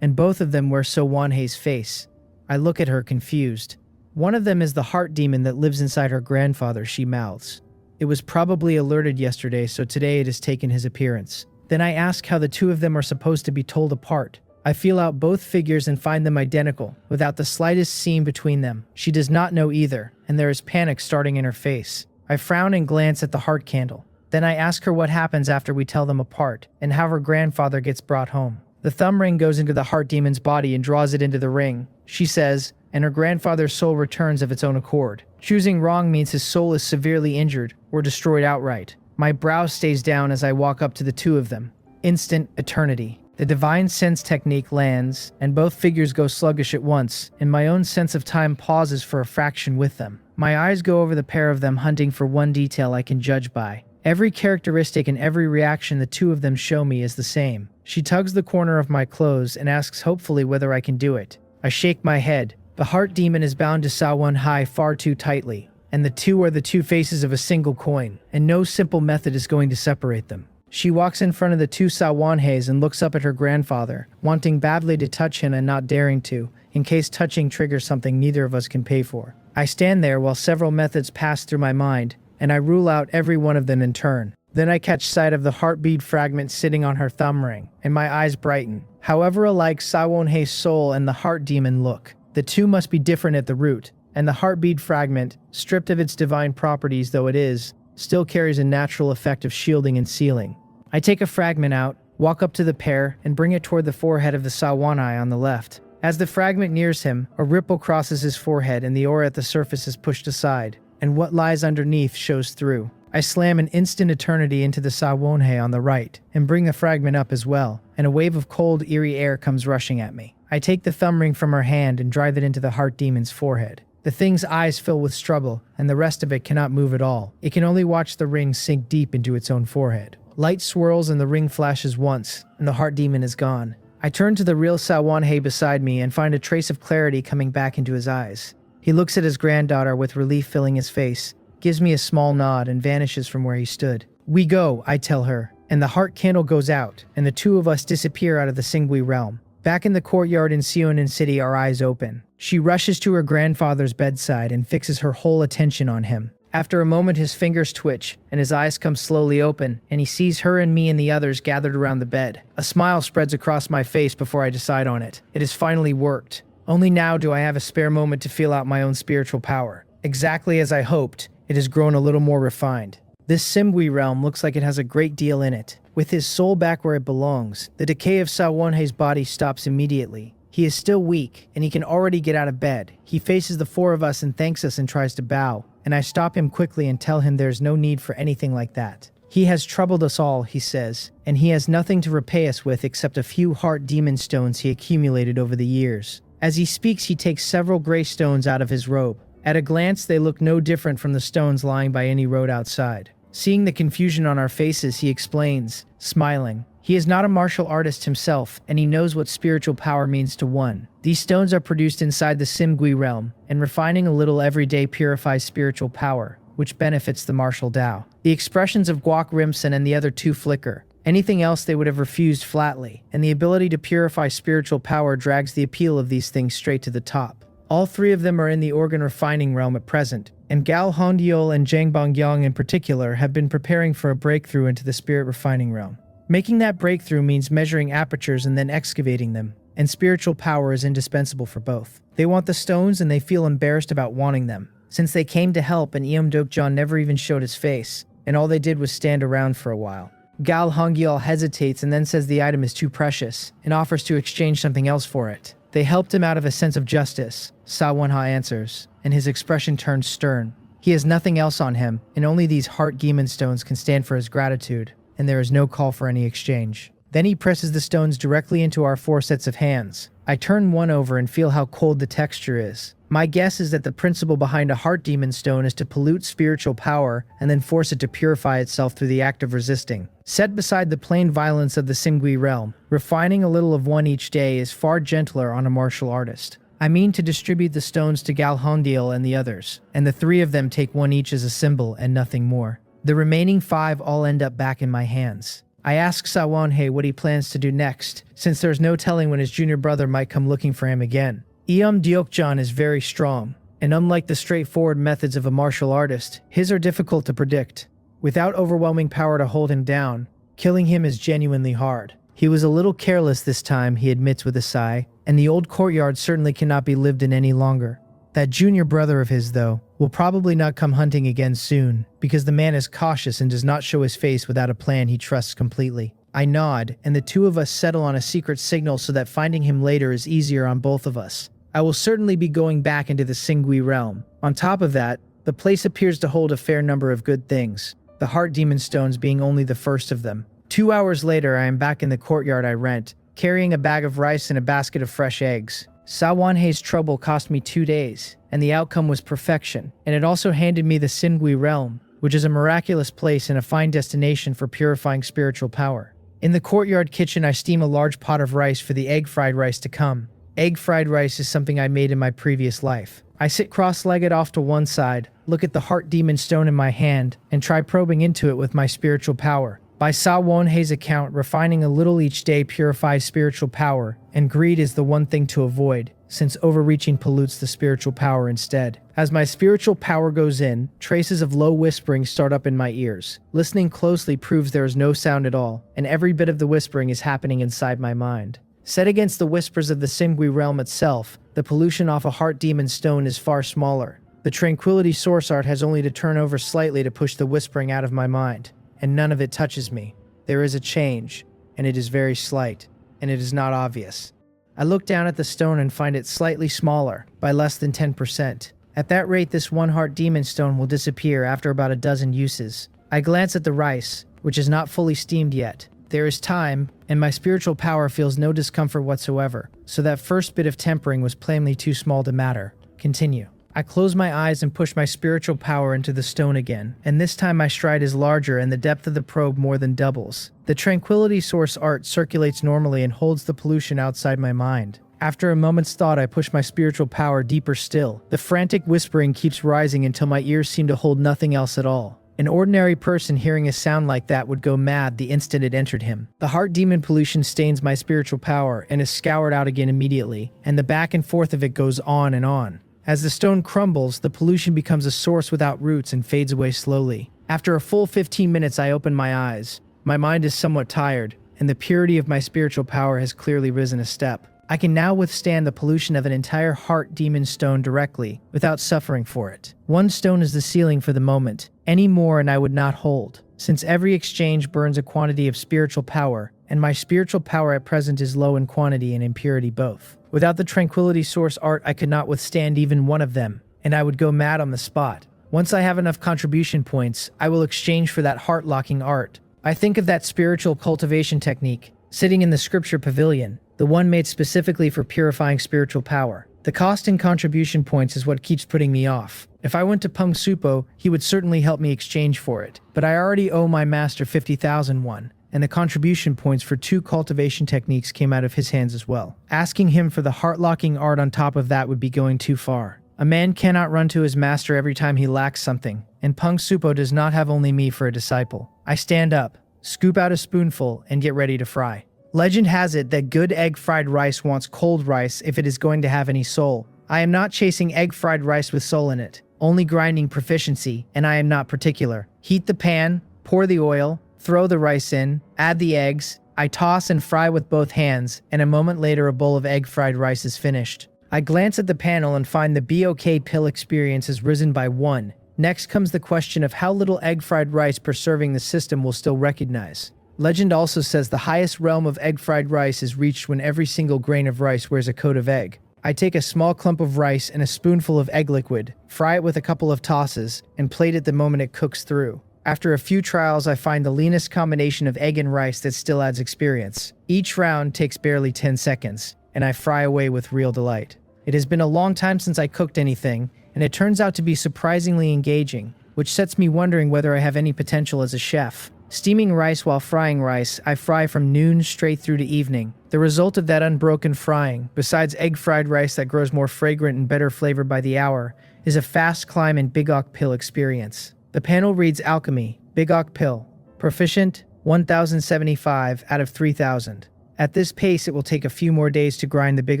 and both of them wear Sawonhei's face. I look at her confused. One of them is the heart demon that lives inside her grandfather, she mouths. It was probably alerted yesterday, so today it has taken his appearance. Then I ask how the 2 of them are supposed to be told apart. I feel out both figures and find them identical, without the slightest seam between them. She does not know either, and there is panic starting in her face. I frown and glance at the heart candle. Then I ask her what happens after we tell them apart, and how her grandfather gets brought home. The thumb ring goes into the heart demon's body and draws it into the ring, she says, and her grandfather's soul returns of its own accord. Choosing wrong means his soul is severely injured or destroyed outright. My brow stays down as I walk up to the 2 of them. Instant eternity. The divine sense technique lands, and both figures go sluggish at once, and my own sense of time pauses for a fraction with them. My eyes go over the pair of them, hunting for one detail I can judge by. Every characteristic and every reaction the 2 of them show me is the same. She tugs the corner of my clothes and asks hopefully whether I can do it. I shake my head. The heart demon is bound to Sawonhei far too tightly, and the 2 are the 2 faces of a single coin, and no simple method is going to separate them. She walks in front of the 2 Sawonheis and looks up at her grandfather, wanting badly to touch him and not daring to, in case touching triggers something neither of us can pay for. I stand there while several methods pass through my mind, and I rule out every one of them in turn. Then I catch sight of the heartbeat fragment sitting on her thumb ring, and my eyes brighten. However alike Sawonhei's soul and the heart demon look, the 2 must be different at the root, and the heartbeat fragment, stripped of its divine properties though it is, still carries a natural effect of shielding and sealing. I take a fragment out, walk up to the pair, and bring it toward the forehead of the Sawonhei on the left. As the fragment nears him, a ripple crosses his forehead and the aura at the surface is pushed aside, and what lies underneath shows through. I slam an instant eternity into the Sawonhei on the right, and bring the fragment up as well, and a wave of cold, eerie air comes rushing at me. I take the thumb ring from her hand and drive it into the heart demon's forehead. The thing's eyes fill with struggle, and the rest of it cannot move at all. It can only watch the ring sink deep into its own forehead. Light swirls and the ring flashes once, and the heart demon is gone. I turn to the real Sawanhei beside me and find a trace of clarity coming back into his eyes. He looks at his granddaughter with relief filling his face, gives me a small nod, and vanishes from where he stood. We go, I tell her, and the heart candle goes out, and the two of us disappear out of the Singui realm. Back in the courtyard in Seonin City, our eyes open. She rushes to her grandfather's bedside and fixes her whole attention on him. After a moment, his fingers twitch, and his eyes come slowly open, and he sees her and me and the others gathered around the bed. A smile spreads across my face before I decide on it. It has finally worked. Only now do I have a spare moment to feel out my own spiritual power. Exactly as I hoped, it has grown a little more refined. This Simbui realm looks like it has a great deal in it. With his soul back where it belongs, the decay of Sawanhei's body stops immediately. He is still weak, and he can already get out of bed. He faces the four of us and thanks us and tries to bow, and I stop him quickly and tell him there's no need for anything like that. He has troubled us all, he says, and he has nothing to repay us with except a few heart demon stones he accumulated over the years. As he speaks, he takes several gray stones out of his robe. At a glance, they look no different from the stones lying by any road outside. Seeing the confusion on our faces, he explains, smiling. He is not a martial artist himself, and he knows what spiritual power means to one. These stones are produced inside the Simgui realm, and refining a little every day purifies spiritual power, which benefits the martial Tao. The expressions of Guok Rimson and the other two flicker. Anything else they would have refused flatly, and the ability to purify spiritual power drags the appeal of these things straight to the top. All three of them are in the organ refining realm at present, and Gal Hondiol and Zhang Bongyang in particular have been preparing for a breakthrough into the spirit refining realm. Making that breakthrough means measuring apertures and then excavating them, and spiritual power is indispensable for both. They want the stones and they feel embarrassed about wanting them, since they came to help and Eom Dokjeon never even showed his face, and all they did was stand around for a while. Gal Hongiel hesitates and then says the item is too precious, and offers to exchange something else for it. They helped him out of a sense of justice, Sa Wonha answers, and his expression turns stern. He has nothing else on him, and only these heart demon stones can stand for his gratitude, and there is no call for any exchange. Then he presses the stones directly into our 4 sets of hands. I turn one over and feel how cold the texture is. My guess is that the principle behind a heart demon stone is to pollute spiritual power and then force it to purify itself through the act of resisting. Set beside the plain violence of the Simgui realm, refining a little of one each day is far gentler on a martial artist. I mean to distribute the stones to Galhondiel and the others, and the 3 of them take one each as a symbol and nothing more. The remaining 5 all end up back in my hands. I ask Sawanhei what he plans to do next, since there's no telling when his junior brother might come looking for him again. Eom Deokjeon is very strong, and unlike the straightforward methods of a martial artist, his are difficult to predict. Without overwhelming power to hold him down, killing him is genuinely hard. He was a little careless this time, he admits with a sigh, and the old courtyard certainly cannot be lived in any longer. That junior brother of his, though, will probably not come hunting again soon, because the man is cautious and does not show his face without a plan he trusts completely. I nod, and the 2 of us settle on a secret signal so that finding him later is easier on both of us. I will certainly be going back into the Singui realm. On top of that, the place appears to hold a fair number of good things, the heart demon stones being only the first of them. 2 hours later, I am back in the courtyard I rent, carrying a bag of rice and a basket of fresh eggs. Sawanhei's trouble cost me 2 days, and the outcome was perfection, and it also handed me the Singui realm, which is a miraculous place and a fine destination for purifying spiritual power. In the courtyard kitchen, I steam a large pot of rice for the egg fried rice to come. Egg fried rice is something I made in my previous life. I sit cross-legged off to one side, look at the heart demon stone in my hand, and try probing into it with my spiritual power. By Sa Wonhei's account, refining a little each day purifies spiritual power, and greed is the one thing to avoid, since overreaching pollutes the spiritual power instead. As my spiritual power goes in, traces of low whispering start up in my ears. Listening closely proves there is no sound at all, and every bit of the whispering is happening inside my mind. Set against the whispers of the Simgui realm itself, the pollution off a heart demon stone is far smaller. The tranquility source art has only to turn over slightly to push the whispering out of my mind, and none of it touches me. There is a change, and it is very slight, and it is not obvious. I look down at the stone and find it slightly smaller, by less than 10%. At that rate, this one heart demon stone will disappear after about a dozen uses. I glance at the rice, which is not fully steamed yet. There is time, and my spiritual power feels no discomfort whatsoever, so that first bit of tempering was plainly too small to matter. Continue. I close my eyes and push my spiritual power into the stone again, and this time my stride is larger and the depth of the probe more than doubles. The tranquility source art circulates normally and holds the pollution outside my mind. After a moment's thought, I push my spiritual power deeper still. The frantic whispering keeps rising until my ears seem to hold nothing else at all. An ordinary person hearing a sound like that would go mad the instant it entered him. The heart demon pollution stains my spiritual power and is scoured out again immediately, and the back and forth of it goes on and on. As the stone crumbles, the pollution becomes a source without roots and fades away slowly. After a full 15 minutes, I open my eyes. My mind is somewhat tired, and the purity of my spiritual power has clearly risen a step. I can now withstand the pollution of an entire heart demon stone directly, without suffering for it. One stone is the ceiling for the moment. Any more and I would not hold, since every exchange burns a quantity of spiritual power, and my spiritual power at present is low in quantity and impurity both. Without the tranquility source art, I could not withstand even one of them, and I would go mad on the spot. Once I have enough contribution points, I will exchange for that heart-locking art. I think of that spiritual cultivation technique, sitting in the scripture pavilion, the one made specifically for purifying spiritual power. The cost in contribution points is what keeps putting me off. If I went to Pung Supo, he would certainly help me exchange for it, but I already owe my master 50,000 won, and the contribution points for 2 cultivation techniques came out of his hands as well. Asking him for the heart-locking art on top of that would be going too far. A man cannot run to his master every time he lacks something, and Pung Supo does not have only me for a disciple. I stand up, scoop out a spoonful, and get ready to fry. Legend has it that good egg fried rice wants cold rice if it is going to have any soul. I am not chasing egg fried rice with soul in it, only grinding proficiency, and I am not particular. Heat the pan, pour the oil, throw the rice in, add the eggs. I toss and fry with both hands, and a moment later a bowl of egg fried rice is finished. I glance at the panel and find the BOK pill experience has risen by 1. Next comes the question of how little egg fried rice per serving the system will still recognize. Legend also says the highest realm of egg fried rice is reached when every single grain of rice wears a coat of egg. I take a small clump of rice and a spoonful of egg liquid, fry it with a couple of tosses, and plate it the moment it cooks through. After a few trials, I find the leanest combination of egg and rice that still adds experience. Each round takes barely 10 seconds, and I fry away with real delight. It has been a long time since I cooked anything, and it turns out to be surprisingly engaging, which sets me wondering whether I have any potential as a chef. Steaming rice while frying rice, I fry from noon straight through to evening. The result of that unbroken frying, besides egg fried rice that grows more fragrant and better flavored by the hour, is a fast climb in Big Ok Pill experience. The panel reads Alchemy, Big Ok Pill, Proficient, 1075 out of 3000. At this pace, it will take a few more days to grind the Big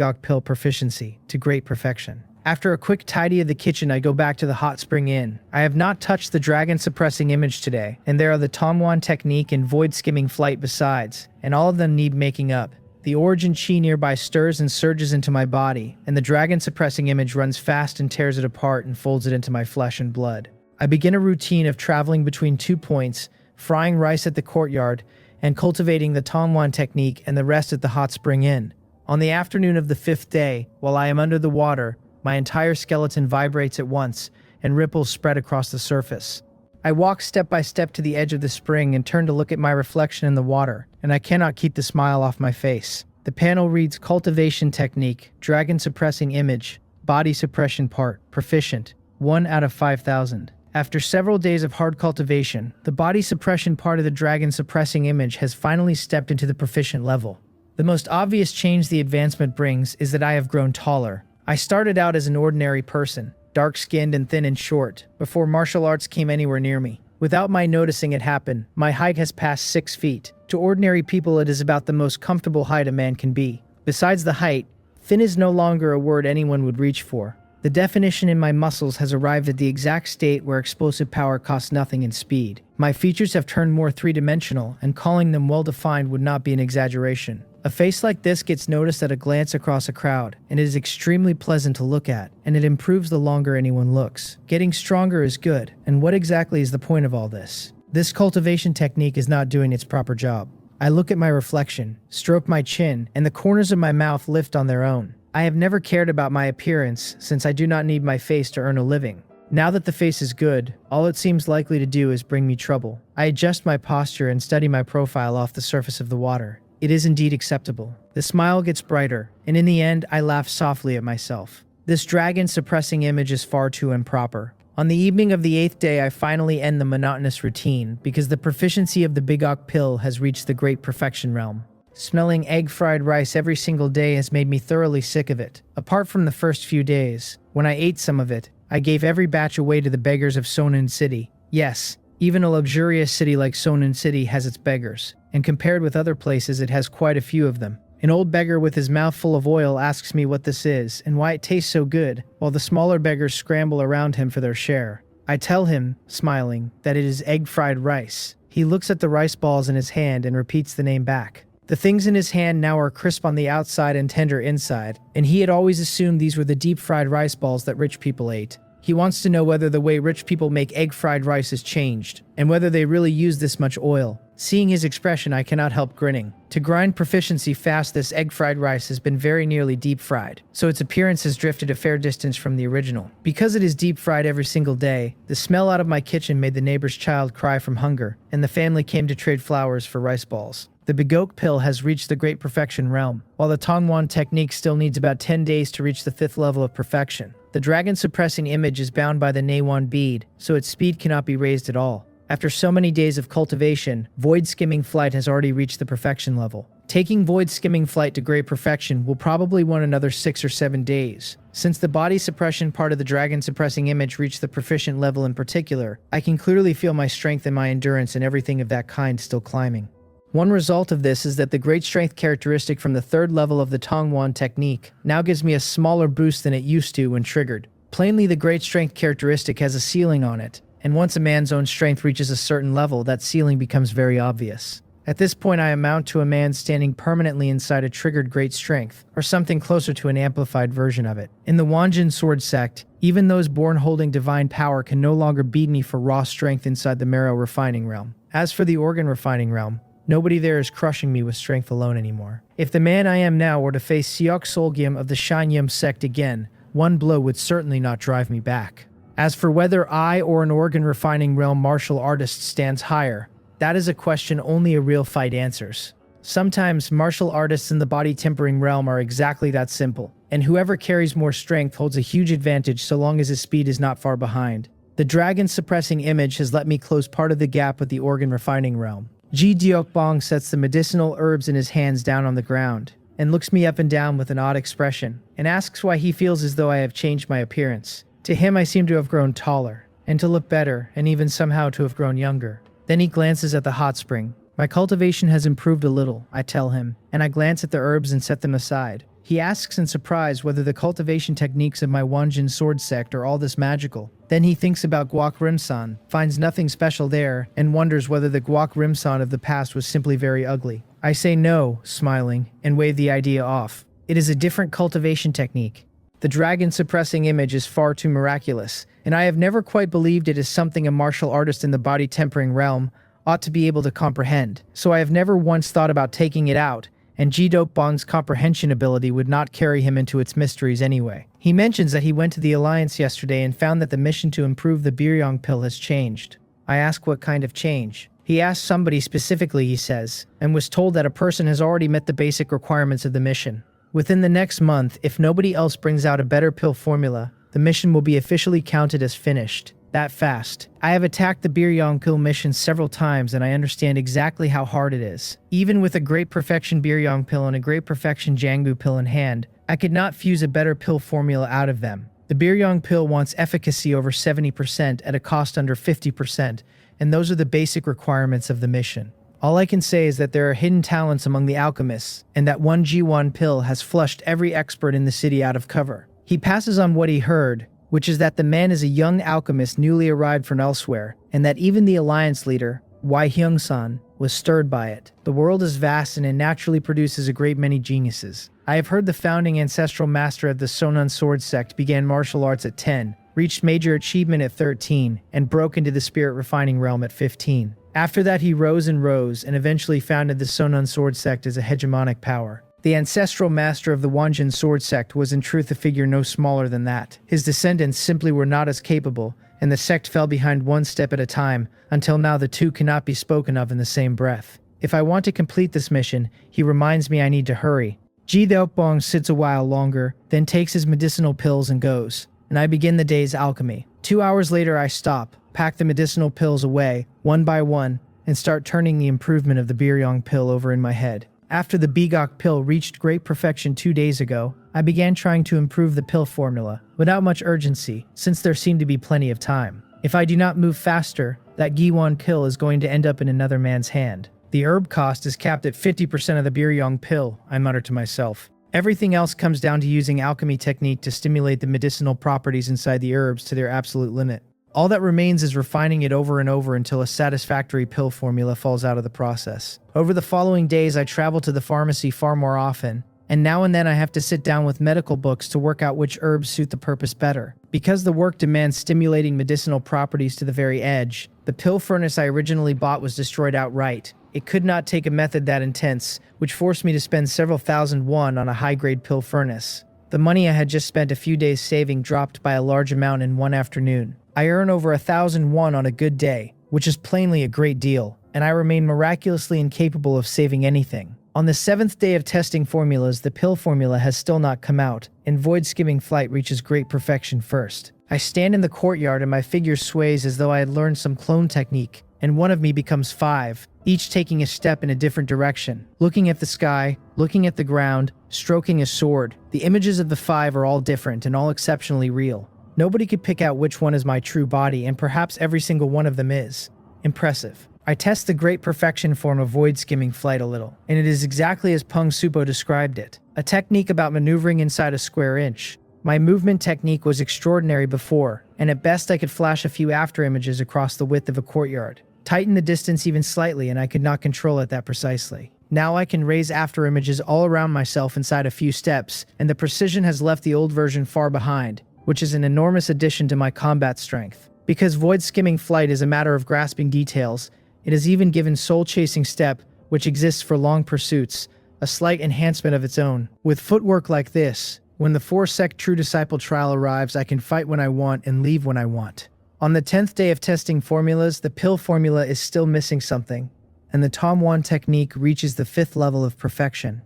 Ok Pill proficiency to great perfection. After a quick tidy of the kitchen, I go back to the hot spring inn. I have not touched the dragon suppressing image today, and there are the Tongwan technique and void skimming flight besides, and all of them need making up. The origin chi nearby stirs and surges into my body, and the dragon suppressing image runs fast and tears it apart and folds it into my flesh and blood. I begin a routine of traveling between 2 points, frying rice at the courtyard, and cultivating the Tongwan technique and the rest at the hot spring inn. On the afternoon of the 5th day, while I am under the water, my entire skeleton vibrates at once, and ripples spread across the surface. I walk step by step to the edge of the spring and turn to look at my reflection in the water, and I cannot keep the smile off my face. The panel reads Cultivation Technique, Dragon Suppressing Image, Body Suppression Part, Proficient, 1 out of 5000. After several days of hard cultivation, the body suppression part of the dragon suppressing image has finally stepped into the proficient level. The most obvious change the advancement brings is that I have grown taller. I started out as an ordinary person, dark-skinned and thin and short, before martial arts came anywhere near me. Without my noticing it happen, my height has passed 6 feet. To ordinary people, it is about the most comfortable height a man can be. Besides the height, thin is no longer a word anyone would reach for. The definition in my muscles has arrived at the exact state where explosive power costs nothing in speed. My features have turned more three-dimensional, and calling them well-defined would not be an exaggeration. A face like this gets noticed at a glance across a crowd, and it is extremely pleasant to look at, and it improves the longer anyone looks. Getting stronger is good, and what exactly is the point of all this? This cultivation technique is not doing its proper job. I look at my reflection, stroke my chin, and the corners of my mouth lift on their own. I have never cared about my appearance, since I do not need my face to earn a living. Now that the face is good, all it seems likely to do is bring me trouble. I adjust my posture and study my profile off the surface of the water. It is indeed acceptable. The smile gets brighter, and in the end, I laugh softly at myself. This dragon-suppressing image is far too improper. On the evening of the 8th day, I finally end the monotonous routine because the proficiency of the Big Ok pill has reached the great perfection realm. Smelling egg-fried rice every single day has made me thoroughly sick of it. Apart from the first few days, when I ate some of it, I gave every batch away to the beggars of Sonin City. Yes, even a luxurious city like Sonin City has its beggars, and compared with other places it has quite a few of them. An old beggar with his mouth full of oil asks me what this is and why it tastes so good, while the smaller beggars scramble around him for their share. I tell him, smiling, that it is egg-fried rice. He looks at the rice balls in his hand and repeats the name back. The things in his hand now are crisp on the outside and tender inside, and he had always assumed these were the deep-fried rice balls that rich people ate. He wants to know whether the way rich people make egg-fried rice has changed, and whether they really use this much oil. Seeing his expression, I cannot help grinning. To grind proficiency fast, this egg-fried rice has been very nearly deep-fried, so its appearance has drifted a fair distance from the original. Because it is deep-fried every single day, the smell out of my kitchen made the neighbor's child cry from hunger, and the family came to trade flowers for rice balls. The Big Ok pill has reached the great perfection realm, while the Tongwan technique still needs about 10 days to reach the 5th level of perfection. The dragon-suppressing image is bound by the Neiwan bead, so its speed cannot be raised at all. After so many days of cultivation, void skimming flight has already reached the perfection level. Taking void skimming flight to great perfection will probably want another 6 or 7 days. Since the body suppression part of the dragon suppressing image reached the proficient level in particular, I can clearly feel my strength and my endurance and everything of that kind still climbing. One result of this is that the great strength characteristic from the 3rd level of the Tongwan technique now gives me a smaller boost than it used to when triggered. Plainly, the great strength characteristic has a ceiling on it, and once a man's own strength reaches a certain level, that ceiling becomes very obvious. At this point, I amount to a man standing permanently inside a triggered great strength, or something closer to an amplified version of it. In the Wanjin sword sect, even those born holding divine power can no longer beat me for raw strength inside the marrow refining realm. As for the organ refining realm, nobody there is crushing me with strength alone anymore. If the man I am now were to face Seok Solgyam of the Shanyum sect again, one blow would certainly not drive me back. As for whether I or an organ refining realm martial artist stands higher, that is a question only a real fight answers. Sometimes martial artists in the body tempering realm are exactly that simple, and whoever carries more strength holds a huge advantage so long as his speed is not far behind. The dragon suppressing image has let me close part of the gap with the organ refining realm. Ji Deokbong sets the medicinal herbs in his hands down on the ground, and looks me up and down with an odd expression, and asks why he feels as though I have changed my appearance. To him, I seem to have grown taller, and to look better, and even somehow to have grown younger. Then he glances at the hot spring. My cultivation has improved a little, I tell him, and I glance at the herbs and set them aside. He asks in surprise whether the cultivation techniques of my Wanjin sword sect are all this magical. Then he thinks about Guak Rimsan, finds nothing special there, and wonders whether the Guak Rimsan of the past was simply very ugly. I say no, smiling, and wave the idea off. It is a different cultivation technique. The dragon-suppressing image is far too miraculous, and I have never quite believed it is something a martial artist in the body-tempering realm ought to be able to comprehend, so I have never once thought about taking it out, and Ji Deokbong's comprehension ability would not carry him into its mysteries anyway. He mentions that he went to the Alliance yesterday and found that the mission to improve the Biryong pill has changed. I ask what kind of change. He asked somebody specifically, he says, and was told that a person has already met the basic requirements of the mission. Within the next month, if nobody else brings out a better pill formula, the mission will be officially counted as finished. That fast. I have attacked the Biryong pill mission several times and I understand exactly how hard it is. Even with a great perfection Biryong pill and a great perfection Jangbu pill in hand, I could not fuse a better pill formula out of them. The Biryong pill wants efficacy over 70% at a cost under 50%, and those are the basic requirements of the mission. All I can say is that there are hidden talents among the alchemists, and that one G1 pill has flushed every expert in the city out of cover. He passes on what he heard, which is that the man is a young alchemist newly arrived from elsewhere, and that even the alliance leader, Wai Hyung-san, was stirred by it. The world is vast and it naturally produces a great many geniuses. I have heard the founding ancestral master of the Sonon sword sect began martial arts at 10, reached major achievement at 13, and broke into the spirit refining realm at 15. After that he rose and rose, and eventually founded the Sonon sword sect as a hegemonic power. The ancestral master of the Wanjin sword sect was in truth a figure no smaller than that. His descendants simply were not as capable, and the sect fell behind one step at a time, until now the two cannot be spoken of in the same breath. If I want to complete this mission, he reminds me I need to hurry. Ji Daopong sits a while longer, then takes his medicinal pills and goes, and I begin the day's alchemy. 2 hours later I stop, pack the medicinal pills away, one by one, and start turning the improvement of the Biryong pill over in my head. After the Bigok pill reached great perfection 2 days ago, I began trying to improve the pill formula, without much urgency, since there seemed to be plenty of time. If I do not move faster, that Giwon pill is going to end up in another man's hand. The herb cost is capped at 50% of the Biryong pill, I mutter to myself. Everything else comes down to using alchemy technique to stimulate the medicinal properties inside the herbs to their absolute limit. All that remains is refining it over and over until a satisfactory pill formula falls out of the process. Over the following days, I travel to the pharmacy far more often, and now and then I have to sit down with medical books to work out which herbs suit the purpose better. Because the work demands stimulating medicinal properties to the very edge, the pill furnace I originally bought was destroyed outright. It could not take a method that intense, which forced me to spend several thousand won on a high-grade pill furnace. The money I had just spent a few days saving dropped by a large amount in one afternoon. I earn over 1,000 won on a good day, which is plainly a great deal, and I remain miraculously incapable of saving anything. On the 7th day of testing formulas, the pill formula has still not come out, and void skimming flight reaches great perfection first. I stand in the courtyard and my figure sways as though I had learned some clone technique, and one of me becomes 5, each taking a step in a different direction. Looking at the sky, looking at the ground, stroking a sword. The images of the 5 are all different and all exceptionally real. Nobody could pick out which one is my true body, and perhaps every single one of them is. Impressive. I test the great perfection form of void skimming flight a little, and it is exactly as Peng Supo described it. A technique about maneuvering inside a square inch. My movement technique was extraordinary before, and at best I could flash a few after images across the width of a courtyard. Tighten the distance even slightly and I could not control it that precisely. Now I can raise after images all around myself inside a few steps, and the precision has left the old version far behind, which is an enormous addition to my combat strength. Because void skimming flight is a matter of grasping details, it has even given soul-chasing step, which exists for long pursuits, a slight enhancement of its own. With footwork like this, when the 4-sect True Disciple trial arrives, I can fight when I want and leave when I want. On the 10th day of testing formulas, the pill formula is still missing something, and the Tomwan technique reaches the 5th level of perfection.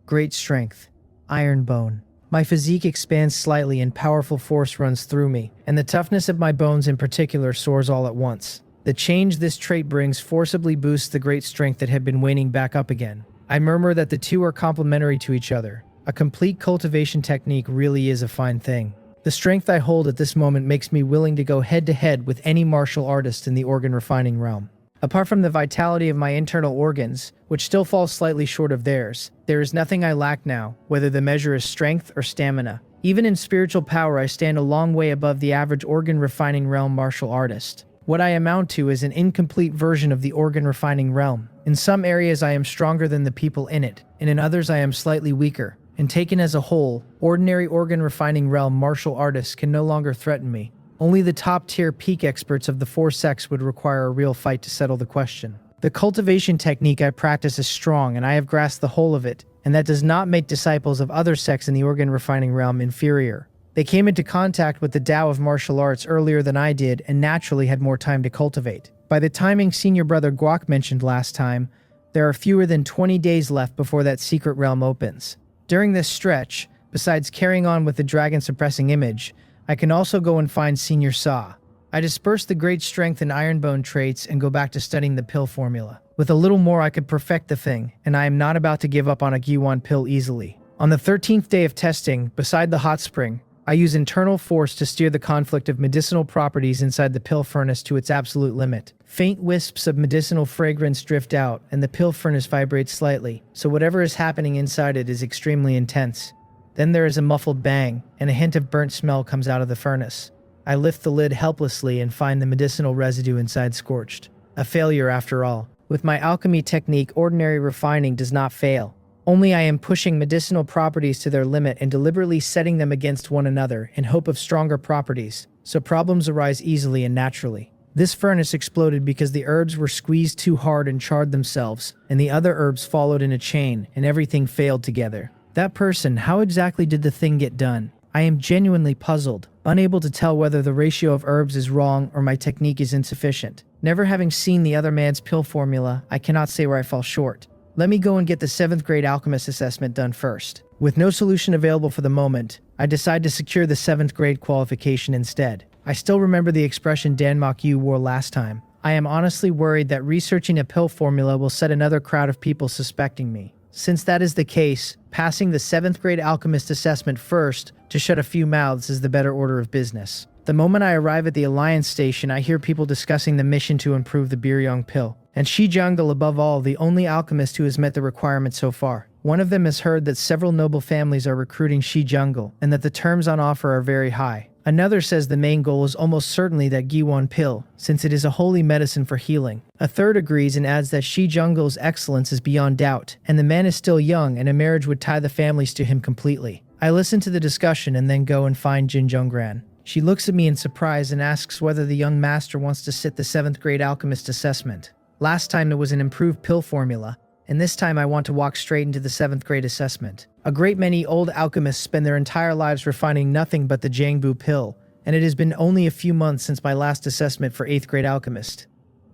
Great strength. Iron bone. My physique expands slightly and powerful force runs through me, and the toughness of my bones in particular soars all at once. The change this trait brings forcibly boosts the great strength that had been waning back up again. I murmur that the two are complementary to each other. A complete cultivation technique really is a fine thing. The strength I hold at this moment makes me willing to go head-to-head with any martial artist in the organ refining realm. Apart from the vitality of my internal organs, which still falls slightly short of theirs, there is nothing I lack now, whether the measure is strength or stamina. Even in spiritual power, I stand a long way above the average organ refining realm martial artist. What I amount to is an incomplete version of the organ refining realm. In some areas I am stronger than the people in it, and in others I am slightly weaker. And taken as a whole, ordinary organ refining realm martial artists can no longer threaten me. Only the top-tier peak experts of the 4 sects would require a real fight to settle the question. The cultivation technique I practice is strong, and I have grasped the whole of it, and that does not make disciples of other sects in the organ refining realm inferior. They came into contact with the Tao of martial arts earlier than I did, and naturally had more time to cultivate. By the timing senior brother Guak mentioned last time, there are fewer than 20 days left before that secret realm opens. During this stretch, besides carrying on with the dragon suppressing image, I can also go and find Senior Sa. I disperse the great strength and ironbone traits and go back to studying the pill formula. With a little more I could perfect the thing, and I am not about to give up on a Giwon pill easily. On the 13th day of testing, beside the hot spring, I use internal force to steer the conflict of medicinal properties inside the pill furnace to its absolute limit. Faint wisps of medicinal fragrance drift out, and the pill furnace vibrates slightly, so whatever is happening inside it is extremely intense. Then there is a muffled bang, and a hint of burnt smell comes out of the furnace. I lift the lid helplessly and find the medicinal residue inside scorched. A failure after all. With my alchemy technique, ordinary refining does not fail. Only I am pushing medicinal properties to their limit and deliberately setting them against one another in hope of stronger properties, so problems arise easily and naturally. This furnace exploded because the herbs were squeezed too hard and charred themselves, and the other herbs followed in a chain, and everything failed together. That person, how exactly did the thing get done? I am genuinely puzzled, unable to tell whether the ratio of herbs is wrong or my technique is insufficient. Never having seen the other man's pill formula, I cannot say where I fall short. Let me go and get the 7th grade alchemist assessment done first. With no solution available for the moment, I decide to secure the 7th grade qualification instead. I still remember the expression Danmok Yu wore last time. I am honestly worried that researching a pill formula will set another crowd of people suspecting me. Since that is the case, passing the 7th grade alchemist assessment first to shut a few mouths is the better order of business. The moment I arrive at the Alliance station, I hear people discussing the mission to improve the Biryong pill. And Shi Jungle, above all, the only alchemist who has met the requirement so far. One of them has heard that several noble families are recruiting Shi Jungle, and that the terms on offer are very high. Another says the main goal is almost certainly that Giwon pill, since it is a holy medicine for healing. A third agrees and adds that Shi Jungle's excellence is beyond doubt, and the man is still young and a marriage would tie the families to him completely. I listen to the discussion and then go and find Jin Jonggran. She looks at me in surprise and asks whether the young master wants to sit the 7th grade alchemist assessment. Last time it was an improved pill formula, and this time I want to walk straight into the 7th grade assessment. A great many old alchemists spend their entire lives refining nothing but the Jangbu pill, and it has been only a few months since my last assessment for 8th grade alchemist.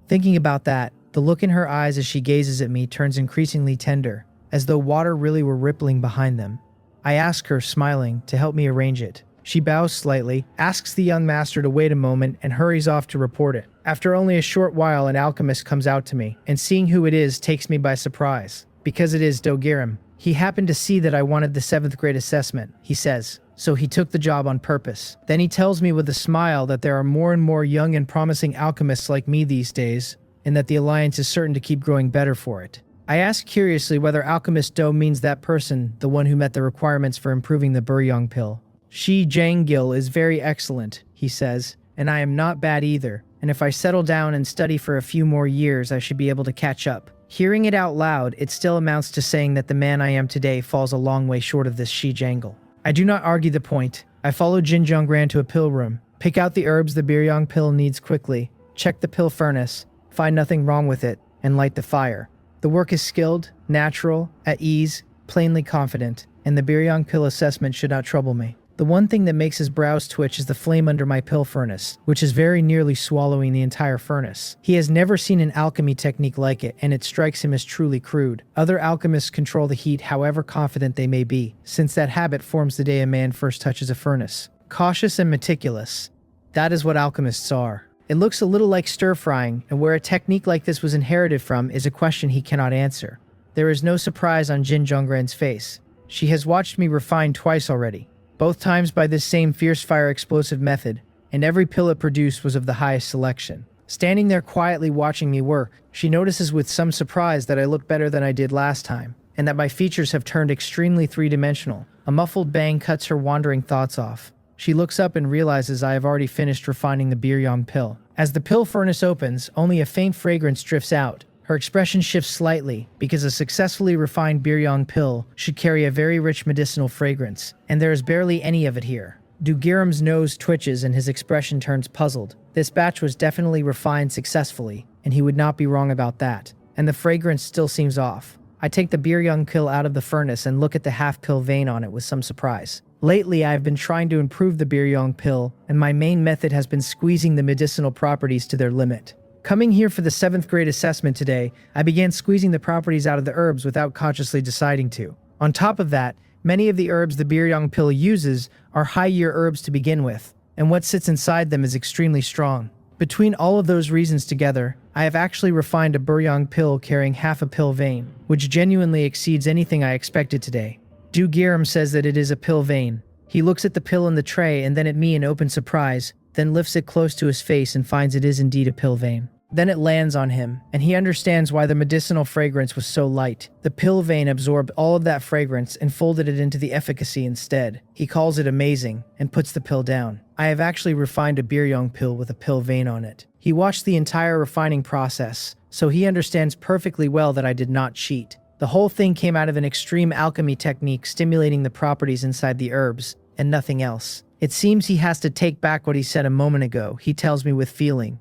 Thinking about that, the look in her eyes as she gazes at me turns increasingly tender, as though water really were rippling behind them. I ask her, smiling, to help me arrange it. She bows slightly, asks the young master to wait a moment, and hurries off to report it. After only a short while, an alchemist comes out to me, and seeing who it is takes me by surprise. Because it is Do-Girim. He happened to see that I wanted the 7th grade assessment, he says, so he took the job on purpose. Then he tells me with a smile that there are more and more young and promising alchemists like me these days, and that the Alliance is certain to keep growing better for it. I ask curiously whether Alchemist Do means that person, the one who met the requirements for improving the Biryong pill. Shi Jangil is very excellent, he says, and I am not bad either, and if I settle down and study for a few more years, I should be able to catch up. Hearing it out loud, it still amounts to saying that the man I am today falls a long way short of this Shi Jangle. I do not argue the point. I follow Jin Jonggran to a pill room, pick out the herbs the Biryong pill needs quickly, check the pill furnace, find nothing wrong with it, and light the fire. The work is skilled, natural, at ease, plainly confident, and the Biryong pill assessment should not trouble me. The one thing that makes his brows twitch is the flame under my pill furnace, which is very nearly swallowing the entire furnace. He has never seen an alchemy technique like it, and it strikes him as truly crude. Other alchemists control the heat however confident they may be, since that habit forms the day a man first touches a furnace. Cautious and meticulous. That is what alchemists are. It looks a little like stir-frying, and where a technique like this was inherited from is a question he cannot answer. There is no surprise on Jin Jonggran's face. She has watched me refine twice already, both times by this same fierce fire explosive method, and every pill it produced was of the highest selection. Standing there quietly watching me work, she notices with some surprise that I look better than I did last time, and that my features have turned extremely three-dimensional. A muffled bang cuts her wandering thoughts off. She looks up and realizes I have already finished refining the Biryong pill. As the pill furnace opens, only a faint fragrance drifts out. Her expression shifts slightly, because a successfully refined Biryong pill should carry a very rich medicinal fragrance, and there is barely any of it here. Do-Girim's nose twitches and his expression turns puzzled. This batch was definitely refined successfully, and he would not be wrong about that, and the fragrance still seems off. I take the Biryong pill out of the furnace and look at the half-pill vein on it with some surprise. Lately, I have been trying to improve the Biryong pill, and my main method has been squeezing the medicinal properties to their limit. Coming here for the 7th grade assessment today, I began squeezing the properties out of the herbs without consciously deciding to. On top of that, many of the herbs the Biryong pill uses are high-year herbs to begin with, and what sits inside them is extremely strong. Between all of those reasons together, I have actually refined a Biryong pill carrying half a pill vein, which genuinely exceeds anything I expected today. Do-Girim says that it is a pill vein. He looks at the pill in the tray and then at me in open surprise, then lifts it close to his face and finds it is indeed a pill vein. Then it lands on him, and he understands why the medicinal fragrance was so light. The pill vein absorbed all of that fragrance and folded it into the efficacy instead. He calls it amazing, and puts the pill down. I have actually refined a Biryong pill with a pill vein on it. He watched the entire refining process, so he understands perfectly well that I did not cheat. The whole thing came out of an extreme alchemy technique stimulating the properties inside the herbs, and nothing else. It seems he has to take back what he said a moment ago, he tells me with feeling.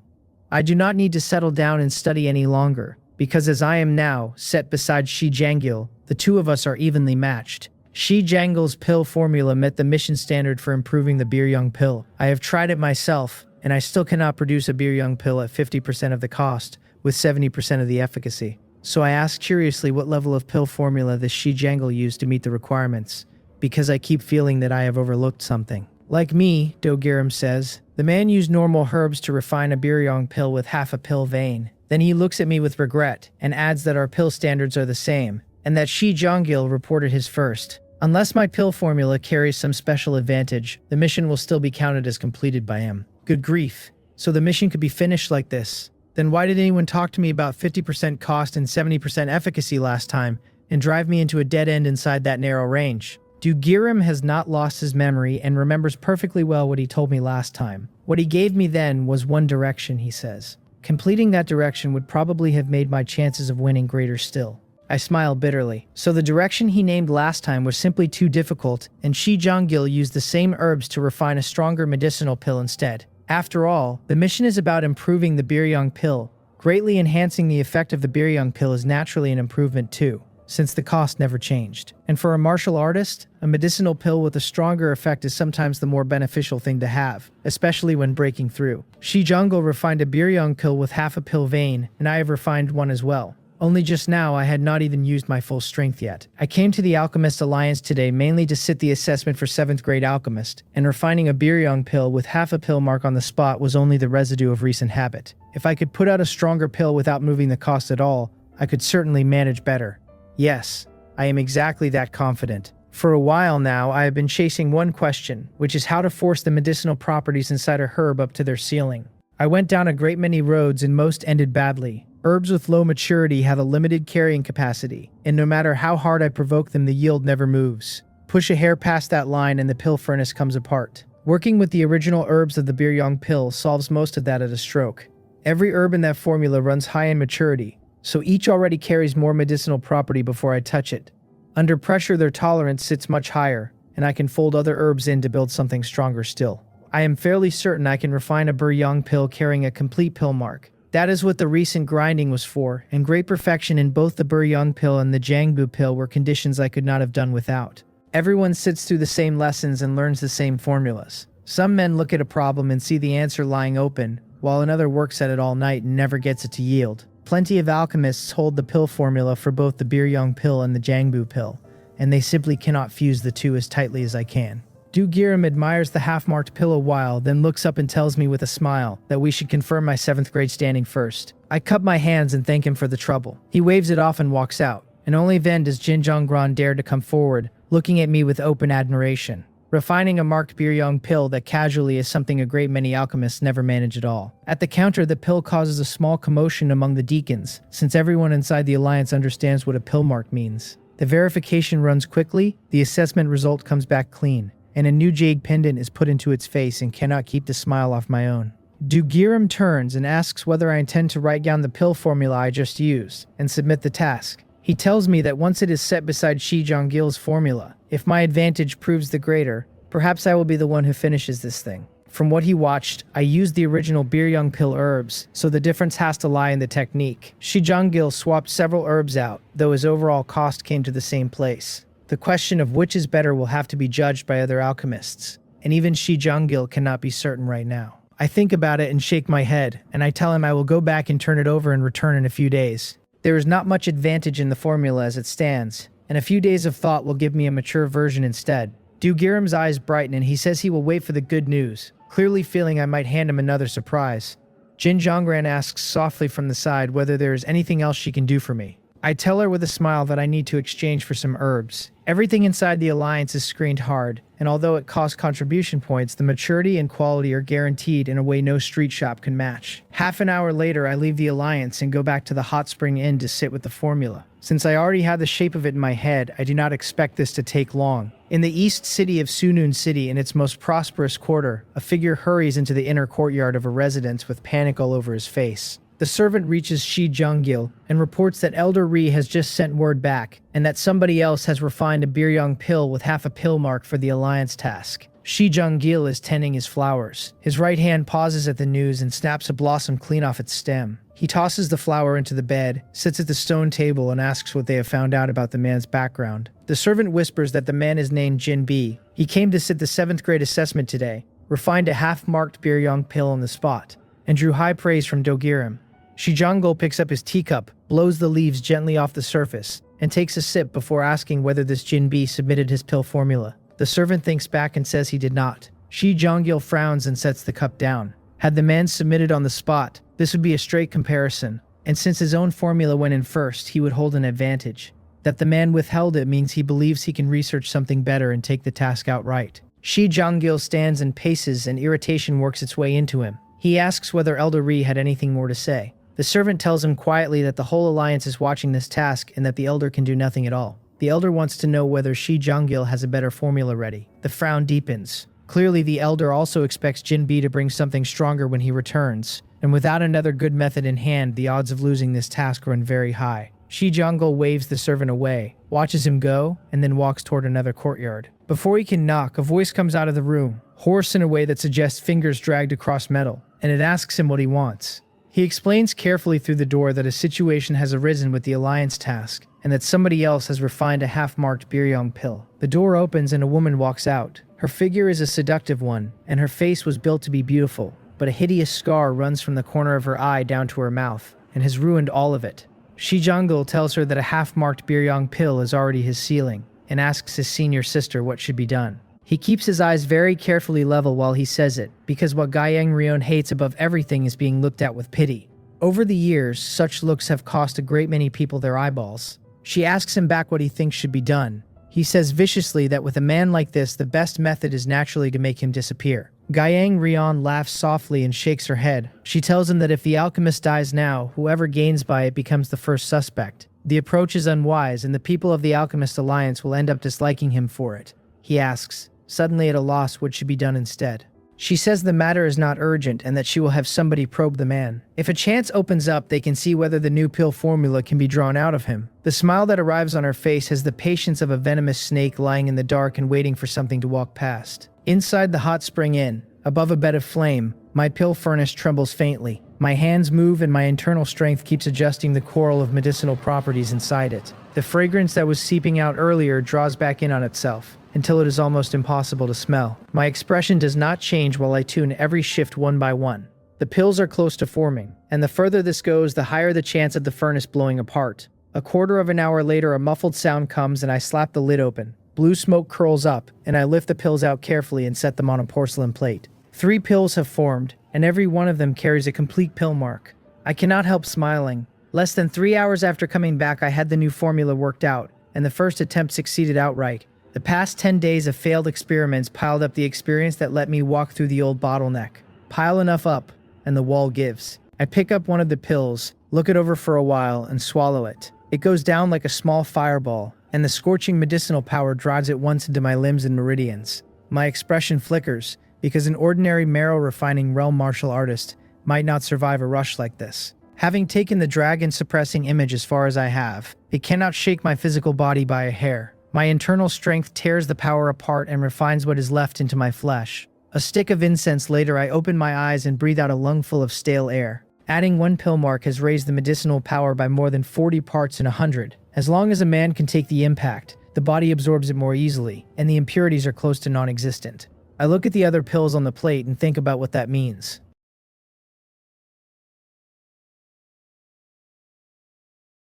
I do not need to settle down and study any longer, because as I am now, set beside Shi Jangil, the two of us are evenly matched. Shi Jangil's pill formula met the mission standard for improving the Biryong pill. I have tried it myself, and I still cannot produce a Biryong pill at 50% of the cost, with 70% of the efficacy. So I ask curiously what level of pill formula this Shi Jangle used to meet the requirements, because I keep feeling that I have overlooked something. Like me, Do-Girim says, the man used normal herbs to refine a biryong pill with half a pill vein. Then he looks at me with regret and adds that our pill standards are the same, and that Shi Janggil reported his first. Unless my pill formula carries some special advantage, the mission will still be counted as completed by him. Good grief. So the mission could be finished like this. Then why did anyone talk to me about 50% cost and 70% efficacy last time and drive me into a dead end inside that narrow range? Do-Girim has not lost his memory and remembers perfectly well what he told me last time. What he gave me then was one direction, he says. Completing that direction would probably have made my chances of winning greater still. I smile bitterly. So the direction he named last time was simply too difficult, and Shi Janggil used the same herbs to refine a stronger medicinal pill instead. After all, the mission is about improving the biryong pill. Greatly enhancing the effect of the biryong pill is naturally an improvement too, since the cost never changed. And for a martial artist, a medicinal pill with a stronger effect is sometimes the more beneficial thing to have, especially when breaking through. Shi Janggil refined a biryong pill with half a pill vein, and I have refined one as well. Only just now I had not even used my full strength yet. I came to the Alchemist Alliance today mainly to sit the assessment for 7th grade Alchemist, and refining a biryong pill with half a pill mark on the spot was only the residue of recent habit. If I could put out a stronger pill without moving the cost at all, I could certainly manage better. Yes, I am exactly that confident. For a while now, I have been chasing one question, which is how to force the medicinal properties inside a herb up to their ceiling. I went down a great many roads and most ended badly. Herbs with low maturity have a limited carrying capacity, and no matter how hard I provoke them, the yield never moves. Push a hair past that line and the pill furnace comes apart. Working with the original herbs of the biryong pill solves most of that at a stroke. Every herb in that formula runs high in maturity, so each already carries more medicinal property before I touch it. Under pressure, their tolerance sits much higher, and I can fold other herbs in to build something stronger still. I am fairly certain I can refine a biryong pill carrying a complete pill mark. That is what the recent grinding was for, and great perfection in both the biryong pill and the jangbu pill were conditions I could not have done without. Everyone sits through the same lessons and learns the same formulas. Some men look at a problem and see the answer lying open, while another works at it all night and never gets it to yield. Plenty of alchemists hold the pill formula for both the biryong pill and the jangbu pill, and they simply cannot fuse the two as tightly as I can. Do-Girim admires the half-marked pill a while, then looks up and tells me with a smile that we should confirm my 7th grade standing first. I cup my hands and thank him for the trouble. He waves it off and walks out, and only then does Jin Jonggran dare to come forward, looking at me with open admiration. Refining a marked biryong pill that casually is something a great many alchemists never manage at all. At the counter, the pill causes a small commotion among the deacons, since everyone inside the alliance understands what a pill mark means. The verification runs quickly, the assessment result comes back clean, and a new jade pendant is put into its face and cannot keep the smile off my own. Do-Girim turns and asks whether I intend to write down the pill formula I just used and submit the task. He tells me that once it is set beside Shi Janggil's formula, if my advantage proves the greater, perhaps I will be the one who finishes this thing. From what he watched, I used the original biryong pill herbs, so the difference has to lie in the technique. Shi Janggil swapped several herbs out, though his overall cost came to the same place. The question of which is better will have to be judged by other alchemists, and even Shi Janggil cannot be certain right now. I think about it and shake my head, and I tell him I will go back and turn it over and return in a few days. There is not much advantage in the formula as it stands, and a few days of thought will give me a mature version instead. Do-Girim's eyes brighten and he says he will wait for the good news, clearly feeling I might hand him another surprise. Jin Jonggran asks softly from the side whether there is anything else she can do for me. I tell her with a smile that I need to exchange for some herbs. Everything inside the alliance is screened hard, and although it costs contribution points, the maturity and quality are guaranteed in a way no street shop can match. Half an hour later, I leave the alliance and go back to the Hot Spring Inn to sit with the formula. Since I already had the shape of it in my head, I do not expect this to take long. In the east city of Sunun City, in its most prosperous quarter, a figure hurries into the inner courtyard of a residence with panic all over his face. The servant reaches Shi Janggil and reports that Elder Ri has just sent word back, and that somebody else has refined a biryong pill with half a pill mark for the alliance task. Shi Janggil is tending his flowers. His right hand pauses at the news and snaps a blossom clean off its stem. He tosses the flower into the bed, sits at the stone table, and asks what they have found out about the man's background. The servant whispers that the man is named Jin B. He came to sit the 7th grade assessment today, refined a half-marked biryong pill on the spot, and drew high praise from Do-Girim. Shi Janggil picks up his teacup, blows the leaves gently off the surface, and takes a sip before asking whether this Jinbi submitted his pill formula. The servant thinks back and says he did not. Shi Jonggil frowns and sets the cup down. Had the man submitted on the spot, this would be a straight comparison, and since his own formula went in first, he would hold an advantage. That the man withheld it means he believes he can research something better and take the task outright. Shi Jonggil stands and paces, and irritation works its way into him. He asks whether Elder Ri had anything more to say. The servant tells him quietly that the whole alliance is watching this task and that the elder can do nothing at all. The elder wants to know whether Shi Jonggil has a better formula ready. The frown deepens. Clearly, the elder also expects Jinbi to bring something stronger when he returns, and without another good method in hand, the odds of losing this task run very high. Shi Jonggil waves the servant away, watches him go, and then walks toward another courtyard. Before he can knock, a voice comes out of the room, hoarse in a way that suggests fingers dragged across metal, and it asks him what he wants. He explains carefully through the door that a situation has arisen with the alliance task, and that somebody else has refined a half-marked Biryong pill. The door opens and a woman walks out. Her figure is a seductive one, and her face was built to be beautiful, but a hideous scar runs from the corner of her eye down to her mouth, and has ruined all of it. Shi Jonggil tells her that a half-marked Biryong pill is already his ceiling, and asks his senior sister what should be done. He keeps his eyes very carefully level while he says it, because what Guiyang Rion hates above everything is being looked at with pity. Over the years, such looks have cost a great many people their eyeballs. She asks him back what he thinks should be done. He says viciously that with a man like this, the best method is naturally to make him disappear. Guiyang Rion laughs softly and shakes her head. She tells him that if the alchemist dies now, whoever gains by it becomes the first suspect. The approach is unwise, and the people of the Alchemist Alliance will end up disliking him for it. He asks, suddenly at a loss what should be done instead. She says the matter is not urgent and that she will have somebody probe the man. If a chance opens up, they can see whether the new pill formula can be drawn out of him. The smile that arrives on her face has the patience of a venomous snake lying in the dark and waiting for something to walk past. Inside the hot spring inn, above a bed of flame, my pill furnace trembles faintly. My hands move and my internal strength keeps adjusting the coral of medicinal properties inside it. The fragrance that was seeping out earlier draws back in on itself, until it is almost impossible to smell. My expression does not change while I tune every shift one by one. The pills are close to forming, and the further this goes, the higher the chance of the furnace blowing apart. A quarter of an hour later, a muffled sound comes and I slap the lid open. Blue smoke curls up, and I lift the pills out carefully and set them on a porcelain plate. 3 pills have formed, and every one of them carries a complete pill mark. I cannot help smiling. Less than 3 hours after coming back, I had the new formula worked out, and the first attempt succeeded outright. The past 10 days of failed experiments piled up the experience that let me walk through the old bottleneck. Pile enough up, and the wall gives. I pick up one of the pills, look it over for a while, and swallow it. It goes down like a small fireball, and the scorching medicinal power drives at once into my limbs and meridians. My expression flickers, because an ordinary marrow-refining realm martial artist might not survive a rush like this. Having taken the dragon-suppressing image as far as I have, it cannot shake my physical body by a hair. My internal strength tears the power apart and refines what is left into my flesh. A stick of incense later, I open my eyes and breathe out a lungful of stale air. Adding 1 pill mark has raised the medicinal power by more than 40 parts in 100. As long as a man can take the impact, the body absorbs it more easily, and the impurities are close to non-existent. I look at the other pills on the plate and think about what that means.